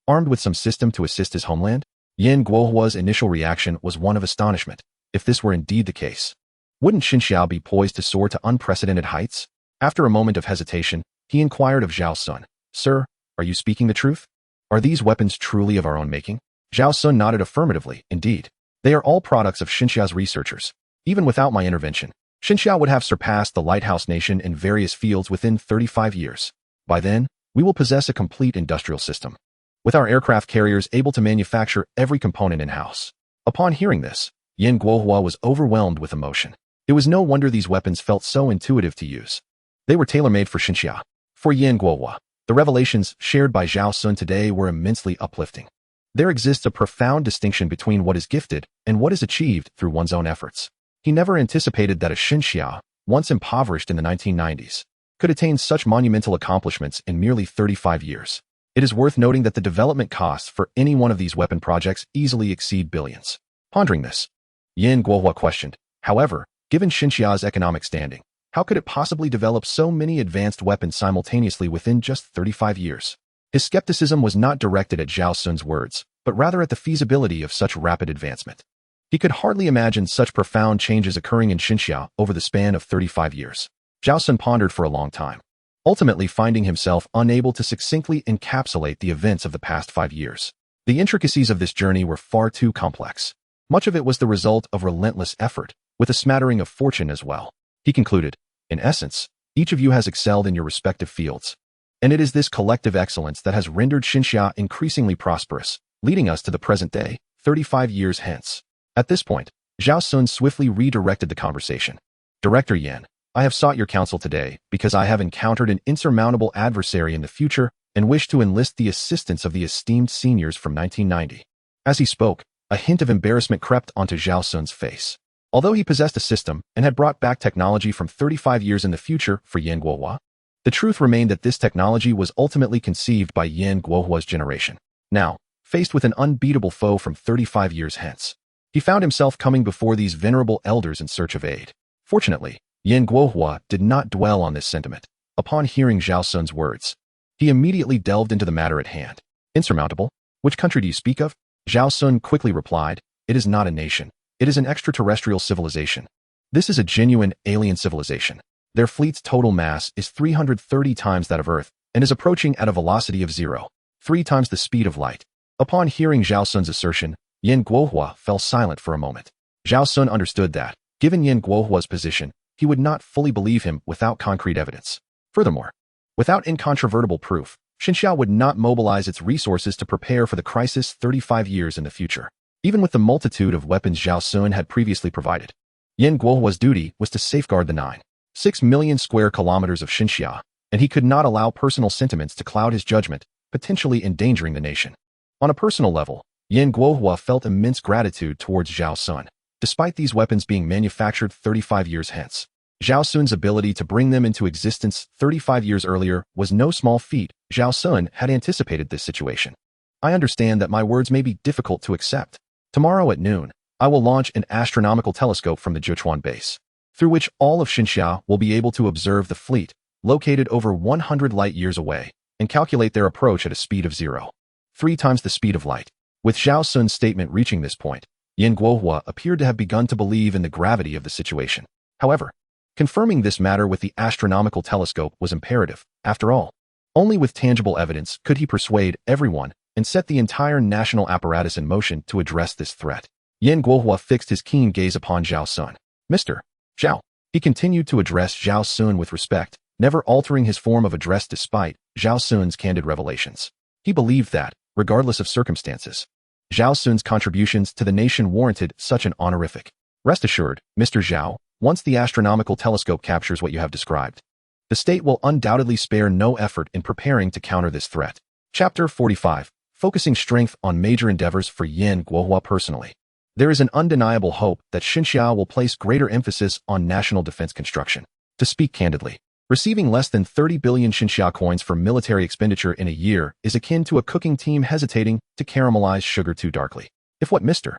Speaker 1: armed with some system to assist his homeland? Yin Guohua's initial reaction was one of astonishment. If this were indeed the case, wouldn't Xinxia be poised to soar to unprecedented heights? After a moment of hesitation, he inquired of Zhao Xun, Sir, are you speaking the truth? Are these weapons truly of our own making? Zhao Xun nodded affirmatively. Indeed, they are all products of Xinxia's researchers. Even without my intervention, Xinxia would have surpassed the lighthouse nation in various fields within 35 years. By then, we will possess a complete industrial system, with our aircraft carriers able to manufacture every component in-house. Upon hearing this, Yin Guohua was overwhelmed with emotion. It was no wonder these weapons felt so intuitive to use. They were tailor-made for Xinxia. For Yin Guohua, the revelations shared by Zhao Xun today were immensely uplifting. There exists a profound distinction between what is gifted and what is achieved through one's own efforts. He never anticipated that a Xinxia, once impoverished in the 1990s, could attain such monumental accomplishments in merely 35 years. It is worth noting that the development costs for any one of these weapon projects easily exceed billions. Pondering this, Yin Guohua questioned, however, given Xinxia's economic standing, how could it possibly develop so many advanced weapons simultaneously within just 35 years? His skepticism was not directed at Zhao Xun's words, but rather at the feasibility of such rapid advancement. He could hardly imagine such profound changes occurring in Xinxia over the span of 35 years. Zhao Xun pondered for a long time, ultimately finding himself unable to succinctly encapsulate the events of the past 5 years. The intricacies of this journey were far too complex. Much of it was the result of relentless effort, with a smattering of fortune as well. He concluded, in essence, each of you has excelled in your respective fields, and it is this collective excellence that has rendered Xinxia increasingly prosperous, leading us to the present day, 35 years hence. At this point, Zhao Xun swiftly redirected the conversation. Director Yan, I have sought your counsel today because I have encountered an insurmountable adversary in the future and wish to enlist the assistance of the esteemed seniors from 1990. As he spoke, a hint of embarrassment crept onto Zhao Xun's face. Although he possessed a system and had brought back technology from 35 years in the future for Yin Guohua, the truth remained that this technology was ultimately conceived by Yin Guohua's generation. Now, faced with an unbeatable foe from 35 years hence, he found himself coming before these venerable elders in search of aid. Fortunately, Yin Guohua did not dwell on this sentiment. Upon hearing Zhao Xun's words, he immediately delved into the matter at hand. Insurmountable? Which country do you speak of? Zhao Xun quickly replied, it is not a nation. It is an extraterrestrial civilization. This is a genuine alien civilization. Their fleet's total mass is 330 times that of Earth and is approaching at a velocity of 3 times the speed of light. Upon hearing Zhao Xun's assertion, Yin Guohua fell silent for a moment. Zhao Xun understood that, given Yin Guohua's position, he would not fully believe him without concrete evidence. Furthermore, without incontrovertible proof, Xinxia would not mobilize its resources to prepare for the crisis 35 years in the future. Even with the multitude of weapons Zhao Xun had previously provided, Yin Guohua's duty was to safeguard the 9.6 million square kilometers of Xinxia, and he could not allow personal sentiments to cloud his judgment, potentially endangering the nation. On a personal level, Yan Guohua felt immense gratitude towards Zhao Xun. Despite these weapons being manufactured 35 years hence, Zhao Xun's ability to bring them into existence 35 years earlier was no small feat. Zhao Xun had anticipated this situation. I understand that my words may be difficult to accept. Tomorrow at noon, I will launch an astronomical telescope from the Zhechuan base, through which all of Xinxia will be able to observe the fleet, located over 100 light-years away, and calculate their approach at a speed of 0.3 times the speed of light. With Zhao Xun's statement reaching this point, Yan Guohua appeared to have begun to believe in the gravity of the situation. However, confirming this matter with the astronomical telescope was imperative. After all, only with tangible evidence could he persuade everyone and set the entire national apparatus in motion to address this threat. Yan Guohua fixed his keen gaze upon Zhao Xun. Mr. Zhao. He continued to address Zhao Xun with respect, never altering his form of address despite Zhao Xun's candid revelations. He believed that, regardless of circumstances, Zhao Xun's contributions to the nation warranted such an honorific. Rest assured, Mr. Zhao, once the astronomical telescope captures what you have described, the state will undoubtedly spare no effort in preparing to counter this threat. Chapter 45. Focusing strength on major endeavors for Yan Guohua personally. There is an undeniable hope that Xinxia will place greater emphasis on national defense construction. To speak candidly, receiving less than 30 billion Xinxia coins for military expenditure in a year is akin to a cooking team hesitating to caramelize sugar too darkly. If what Mr.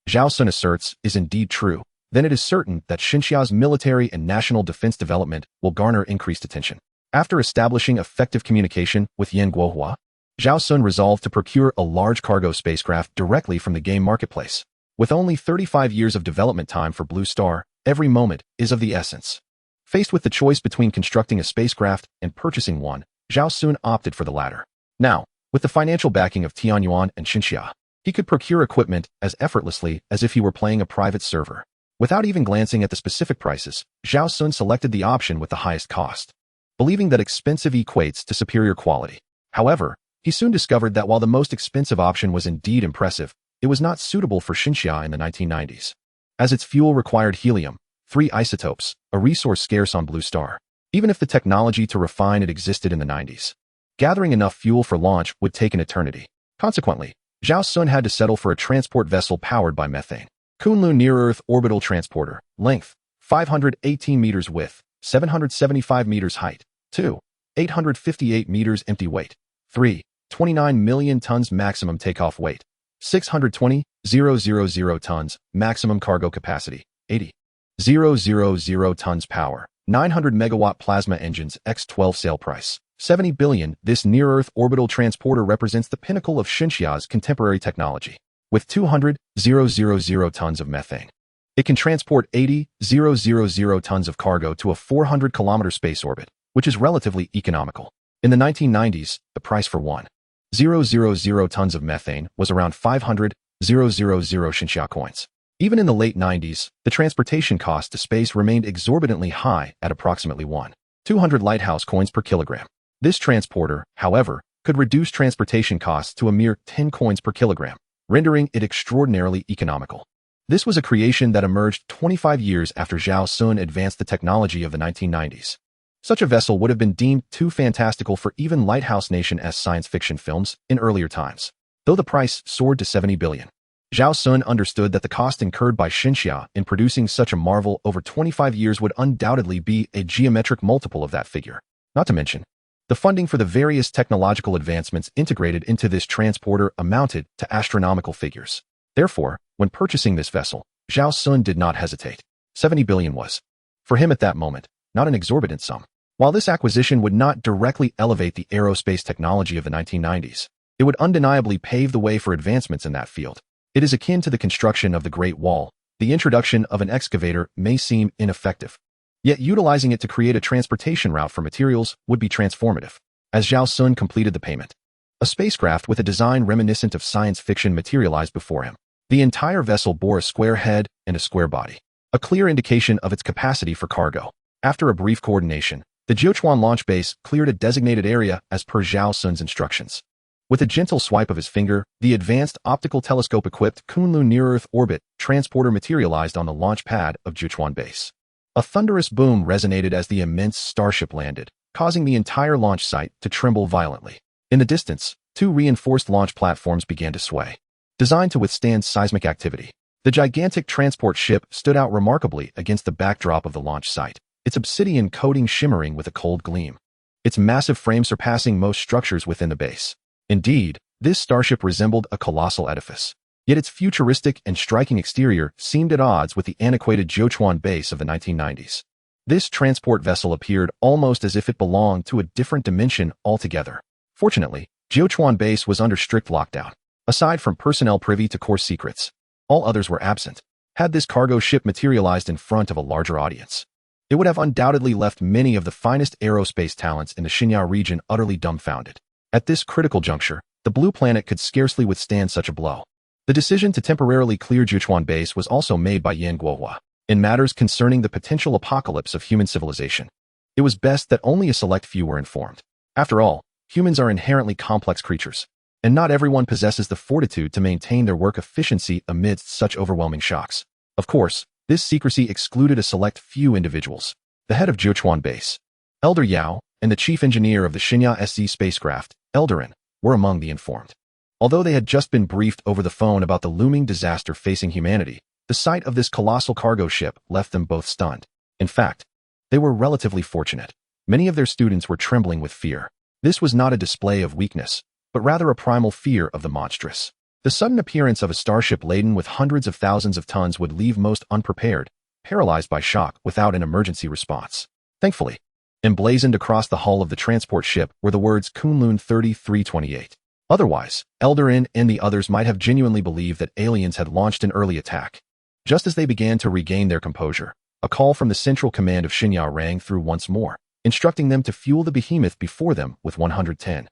Speaker 1: Zhao Xun asserts is indeed true, then it is certain that Xinxia's military and national defense development will garner increased attention. After establishing effective communication with Yan Guohua, Zhao Xun resolved to procure a large cargo spacecraft directly from the game marketplace. With only 35 years of development time for Blue Star, every moment is of the essence. Faced with the choice between constructing a spacecraft and purchasing one, Zhao Xun opted for the latter. Now, with the financial backing of Tianyuan and Xinxia, he could procure equipment as effortlessly as if he were playing a private server. Without even glancing at the specific prices, Zhao Xun selected the option with the highest cost, believing that expensive equates to superior quality. However, he soon discovered that while the most expensive option was indeed impressive, it was not suitable for Xinxia in the 1990s, as its fuel required helium, 3 isotopes, a resource scarce on Blue Star. Even if the technology to refine it existed in the 90s, gathering enough fuel for launch would take an eternity. Consequently, Zhao Xun had to settle for a transport vessel powered by methane. Kunlun Near-Earth Orbital Transporter, length, 518 meters width, 775 meters height, 2, 858 meters empty weight, 3, 29 million tons maximum takeoff weight, 620,000 tons maximum cargo capacity, 80,000 tons power, 900 megawatt plasma engines X12 sale price, 70 billion. This near-Earth orbital transporter represents the pinnacle of Xinxia's contemporary technology. With 200,000 tons of methane, it can transport 80,000 tons of cargo to a 400-kilometer space orbit, which is relatively economical. In the 1990s, the price for 1,000 tons of methane was around 500,000 Xinxia coins. Even in the late 90s, the transportation cost to space remained exorbitantly high at approximately 1,200 lighthouse coins per kilogram. This transporter, however, could reduce transportation costs to a mere 10 coins per kilogram, rendering it extraordinarily economical. This was a creation that emerged 25 years after Zhao Xun advanced the technology of the 1990s. Such a vessel would have been deemed too fantastical for even Lighthouse Nation-esque science fiction films in earlier times, though the price soared to 70 billion. Zhao Xun understood that the cost incurred by Xinxia in producing such a marvel over 25 years would undoubtedly be a geometric multiple of that figure. Not to mention, the funding for the various technological advancements integrated into this transporter amounted to astronomical figures. Therefore, when purchasing this vessel, Zhao Xun did not hesitate. 70 billion was, for him at that moment, not an exorbitant sum. While this acquisition would not directly elevate the aerospace technology of the 1990s, it would undeniably pave the way for advancements in that field. It is akin to the construction of the Great Wall. The introduction of an excavator may seem ineffective, yet utilizing it to create a transportation route for materials would be transformative. As Zhao Xun completed the payment, a spacecraft with a design reminiscent of science fiction materialized before him. The entire vessel bore a square head and a square body, a clear indication of its capacity for cargo. After a brief coordination, the Zhechuan launch base cleared a designated area as per Zhao Xun's instructions. With a gentle swipe of his finger, the advanced optical telescope-equipped Kunlun Near-Earth Orbit transporter materialized on the launch pad of Zhechuan base. A thunderous boom resonated as the immense starship landed, causing the entire launch site to tremble violently. In the distance, 2 reinforced launch platforms began to sway, designed to withstand seismic activity. The gigantic transport ship stood out remarkably against the backdrop of the launch site, its obsidian coating shimmering with a cold gleam, its massive frame surpassing most structures within the base. Indeed, this starship resembled a colossal edifice. Yet its futuristic and striking exterior seemed at odds with the antiquated Zhao base of the 1990s. This transport vessel appeared almost as if it belonged to a different dimension altogether. Fortunately, Zhao base was under strict lockdown. Aside from personnel privy to core secrets, all others were absent. Had this cargo ship materialized in front of a larger audience, it would have undoubtedly left many of the finest aerospace talents in the Xinya region utterly dumbfounded. At this critical juncture, the blue planet could scarcely withstand such a blow. The decision to temporarily clear Zhao base was also made by Yan Guohua. In matters concerning the potential apocalypse of human civilization, it was best that only a select few were informed. After all, humans are inherently complex creatures, and not everyone possesses the fortitude to maintain their work efficiency amidst such overwhelming shocks. Of course, this secrecy excluded a select few individuals. The head of Zhao base, Elder Yao, and the chief engineer of the Xinya SC spacecraft, Eldarin, were among the informed. Although they had just been briefed over the phone about the looming disaster facing humanity, the sight of this colossal cargo ship left them both stunned. In fact, they were relatively fortunate. Many of their students were trembling with fear. This was not a display of weakness, but rather a primal fear of the monstrous. The sudden appearance of a starship laden with hundreds of thousands of tons would leave most unprepared, paralyzed by shock without an emergency response. Thankfully, emblazoned across the hull of the transport ship were the words Kunlun 3328. Otherwise, Eldarin and the others might have genuinely believed that aliens had launched an early attack. Just as they began to regain their composure, a call from the central command of Xinya rang through once more, instructing them to fuel the behemoth before them with 110,000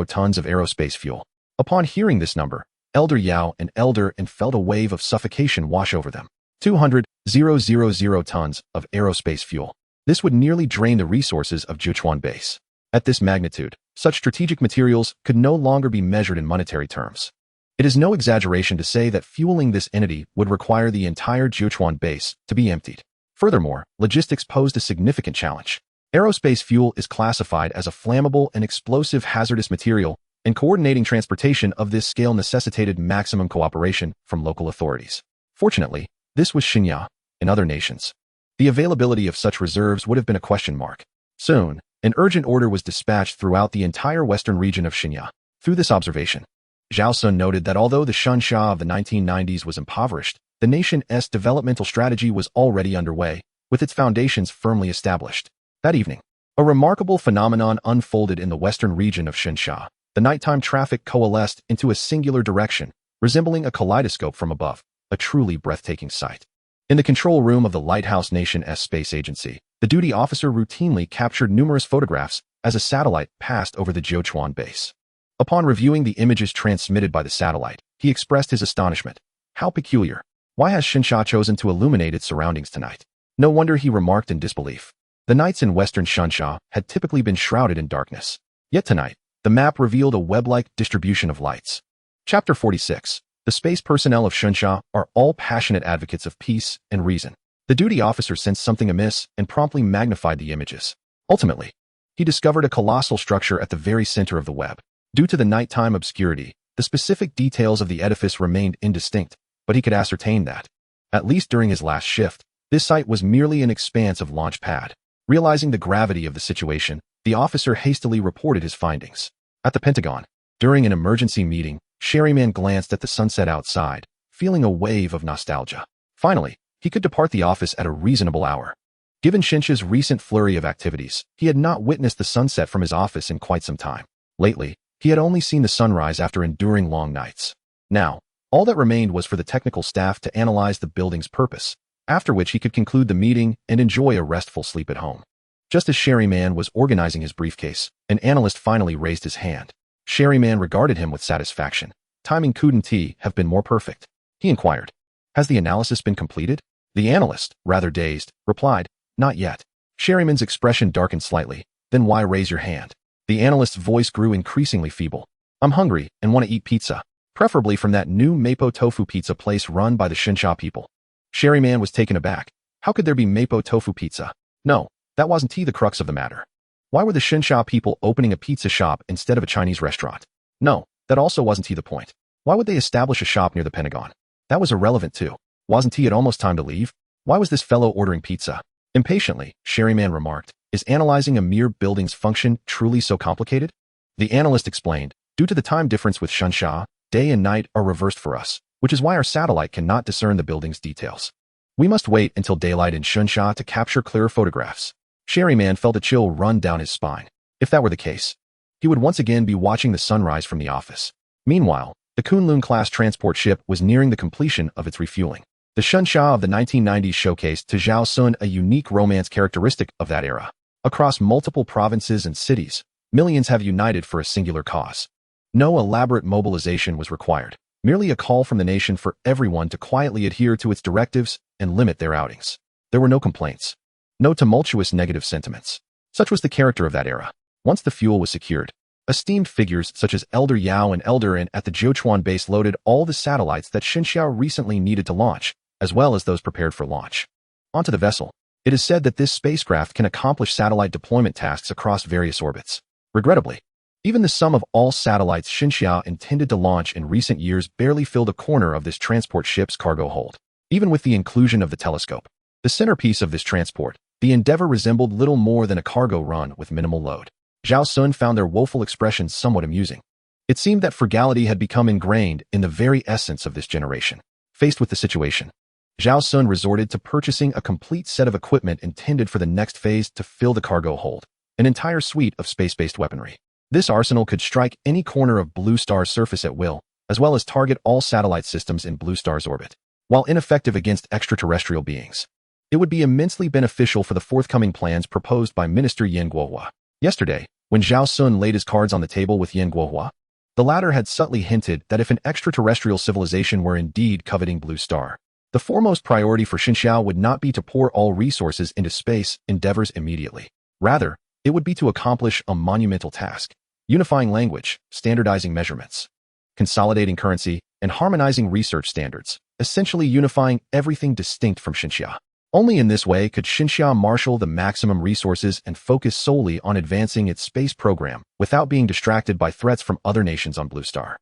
Speaker 1: tons of aerospace fuel. Upon hearing this number, Elder Yao and Eldarin felt a wave of suffocation wash over them. 200,000 tons of aerospace fuel. This would nearly drain the resources of Zhao base. At this magnitude, such strategic materials could no longer be measured in monetary terms. It is no exaggeration to say that fueling this entity would require the entire Zhao base to be emptied. Furthermore, logistics posed a significant challenge. Aerospace fuel is classified as a flammable and explosive hazardous material, and coordinating transportation of this scale necessitated maximum cooperation from local authorities. Fortunately, this was Xinya. In other nations, the availability of such reserves would have been a question mark. Soon, an urgent order was dispatched throughout the entire western region of Xinya. Through this observation, Zhao Xun noted that although the Xinya of the 1990s was impoverished, the nation's developmental strategy was already underway, with its foundations firmly established. That evening, a remarkable phenomenon unfolded in the western region of Xinya. The nighttime traffic coalesced into a singular direction, resembling a kaleidoscope from above, a truly breathtaking sight. In the control room of the Lighthouse Nation's space agency, the duty officer routinely captured numerous photographs as a satellite passed over the Zhao base. Upon reviewing the images transmitted by the satellite, he expressed his astonishment. How peculiar. Why has Xinya chosen to illuminate its surroundings tonight? No wonder, he remarked in disbelief. The nights in western Xinya had typically been shrouded in darkness. Yet tonight, the map revealed a web-like distribution of lights. Chapter 46. The space personnel of Xinya are all passionate advocates of peace and reason. The duty officer sensed something amiss and promptly magnified the images. Ultimately, he discovered a colossal structure at the very center of the web. Due to the nighttime obscurity, the specific details of the edifice remained indistinct, but he could ascertain that, at least during his last shift, this site was merely an expanse of launch pad. Realizing the gravity of the situation, the officer hastily reported his findings. At the Pentagon, during an emergency meeting, Sherryman glanced at the sunset outside, feeling a wave of nostalgia. Finally, he could depart the office at a reasonable hour. Given Shincha's recent flurry of activities, he had not witnessed the sunset from his office in quite some time. Lately, he had only seen the sunrise after enduring long nights. Now, all that remained was for the technical staff to analyze the building's purpose, after which he could conclude the meeting and enjoy a restful sleep at home. Just as Sherryman was organizing his briefcase, an analyst finally raised his hand. Sherryman regarded him with satisfaction. Timing couldn't have been more perfect. He inquired, "Has the analysis been completed?" The analyst, rather dazed, replied, "Not yet." Sherryman's expression darkened slightly. "Then why raise your hand?" The analyst's voice grew increasingly feeble. "I'm hungry and want to eat pizza, preferably from that new mapo tofu pizza place run by the Xinya people." Sherryman was taken aback. How could there be mapo tofu pizza? No, that wasn't the crux of the matter. Why were the Xinya people opening a pizza shop instead of a Chinese restaurant? No, that also wasn't the point. Why would they establish a shop near the Pentagon? That was irrelevant too. Wasn't he at almost time to leave? Why was this fellow ordering pizza? Impatiently, Sherryman remarked, is analyzing a mere building's function truly so complicated? The analyst explained, due to the time difference with Shunsha, day and night are reversed for us, which is why our satellite cannot discern the building's details. We must wait until daylight in Shunsha to capture clearer photographs. Sherryman felt a chill run down his spine. If that were the case, he would once again be watching the sunrise from the office. Meanwhile, the Kunlun-class transport ship was nearing the completion of its refueling. The Shunsha of the 1990s showcased to Zhao Xun a unique romance characteristic of that era. Across multiple provinces and cities, millions have united for a singular cause. No elaborate mobilization was required, merely a call from the nation for everyone to quietly adhere to its directives and limit their outings. There were no complaints, no tumultuous negative sentiments. Such was the character of that era. Once the fuel was secured, esteemed figures such as Elder Yao and Elder An at the Jiuquan base loaded all the satellites that Xinxiao recently needed to launch, as well as those prepared for launch, onto the vessel. It is said that this spacecraft can accomplish satellite deployment tasks across various orbits. Regrettably, even the sum of all satellites Xinxiao intended to launch in recent years barely filled a corner of this transport ship's cargo hold. Even with the inclusion of the telescope, the centerpiece of this transport, the Endeavour resembled little more than a cargo run with minimal load. Zhao Xun found their woeful expressions somewhat amusing. It seemed that frugality had become ingrained in the very essence of this generation. Faced with the situation, Zhao Xun resorted to purchasing a complete set of equipment intended for the next phase to fill the cargo hold, an entire suite of space-based weaponry. This arsenal could strike any corner of Blue Star's surface at will, as well as target all satellite systems in Blue Star's orbit. While ineffective against extraterrestrial beings, it would be immensely beneficial for the forthcoming plans proposed by Minister Yin Guohua. Yesterday, when Zhao Xun laid his cards on the table with Yin Guohua, the latter had subtly hinted that if an extraterrestrial civilization were indeed coveting Blue Star, the foremost priority for Xinxiao would not be to pour all resources into space endeavors immediately. Rather, it would be to accomplish a monumental task: unifying language, standardizing measurements, consolidating currency, and harmonizing research standards, essentially unifying everything distinct from Xinxia. Only in this way could Xinxia marshal the maximum resources and focus solely on advancing its space program without being distracted by threats from other nations on Blue Star.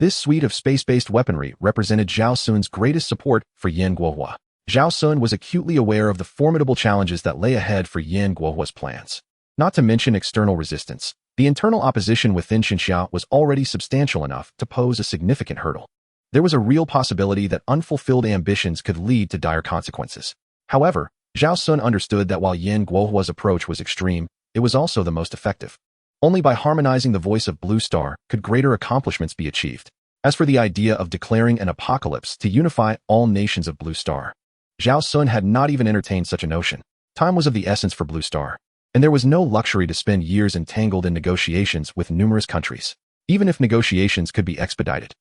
Speaker 1: This suite of space-based weaponry represented Zhao Xun's greatest support for Yin Guohua. Zhao Xun was acutely aware of the formidable challenges that lay ahead for Yin Guohua's plans. Not to mention external resistance, the internal opposition within Xinxia was already substantial enough to pose a significant hurdle. There was a real possibility that unfulfilled ambitions could lead to dire consequences. However, Zhao Xun understood that while Yin Guohua's approach was extreme, it was also the most effective. Only by harmonizing the voice of Blue Star could greater accomplishments be achieved. As for the idea of declaring an apocalypse to unify all nations of Blue Star, Zhao Xun had not even entertained such a notion. Time was of the essence for Blue Star, and there was no luxury to spend years entangled in negotiations with numerous countries. Even if negotiations could be expedited,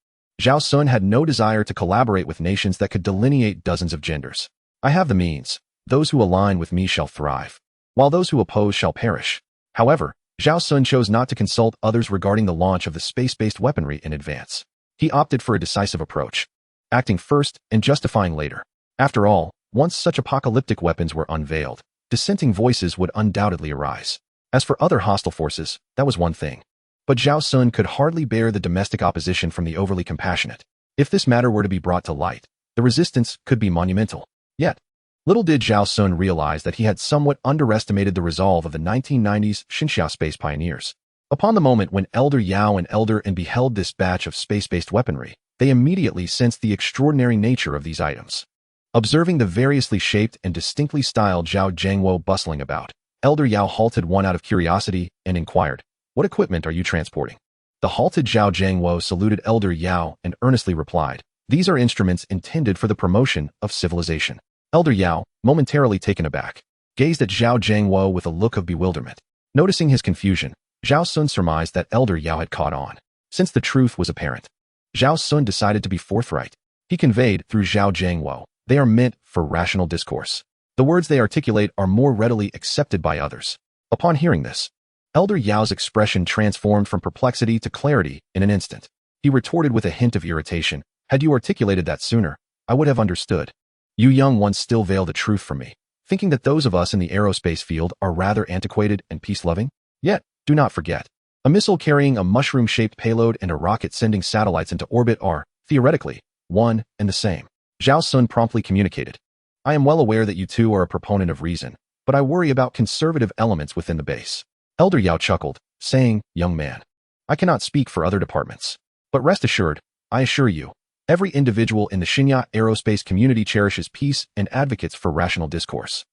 Speaker 1: Zhao Xun had no desire to collaborate with nations that could delineate dozens of genders. I have the means. Those who align with me shall thrive, while those who oppose shall perish. However, Zhao Xun chose not to consult others regarding the launch of the space-based weaponry in advance. He opted for a decisive approach, acting first and justifying later. After all, once such apocalyptic weapons were unveiled, dissenting voices would undoubtedly arise. As for other hostile forces, that was one thing. But Zhao Xun could hardly bear the domestic opposition from the overly compassionate. If this matter were to be brought to light, the resistance could be monumental. Yet, little did Zhao Xun realize that he had somewhat underestimated the resolve of the 1990s Xinxia space pioneers. Upon the moment when Elder Yao and Elder An beheld this batch of space-based weaponry, they immediately sensed the extraordinary nature of these items. Observing the variously shaped and distinctly styled Zhao Zhangwo bustling about, Elder Yao halted one out of curiosity and inquired, "What equipment are you transporting?" The halted Zhao Zhangwo saluted Elder Yao and earnestly replied, "These are instruments intended for the promotion of civilization." Elder Yao, momentarily taken aback, gazed at Zhao Zhangwo with a look of bewilderment. Noticing his confusion, Zhao Xun surmised that Elder Yao had caught on. Since the truth was apparent, Zhao Xun decided to be forthright. He conveyed through Zhao Zhangwo, "They are meant for rational discourse. The words they articulate are more readily accepted by others." Upon hearing this, Elder Yao's expression transformed from perplexity to clarity in an instant. He retorted with a hint of irritation, "Had you articulated that sooner, I would have understood. You young ones still veil the truth from me, thinking that those of us in the aerospace field are rather antiquated and peace-loving? Yet, do not forget, a missile carrying a mushroom-shaped payload and a rocket sending satellites into orbit are, Theoretically, one and the same. Zhao Xun promptly communicated. I am well aware that you two are a proponent of reason, but I worry about conservative elements within the base. Elder Yao chuckled, saying, young man, I cannot speak for other departments. But rest assured, I assure you, every individual in the Shinya aerospace community cherishes peace and advocates for rational discourse.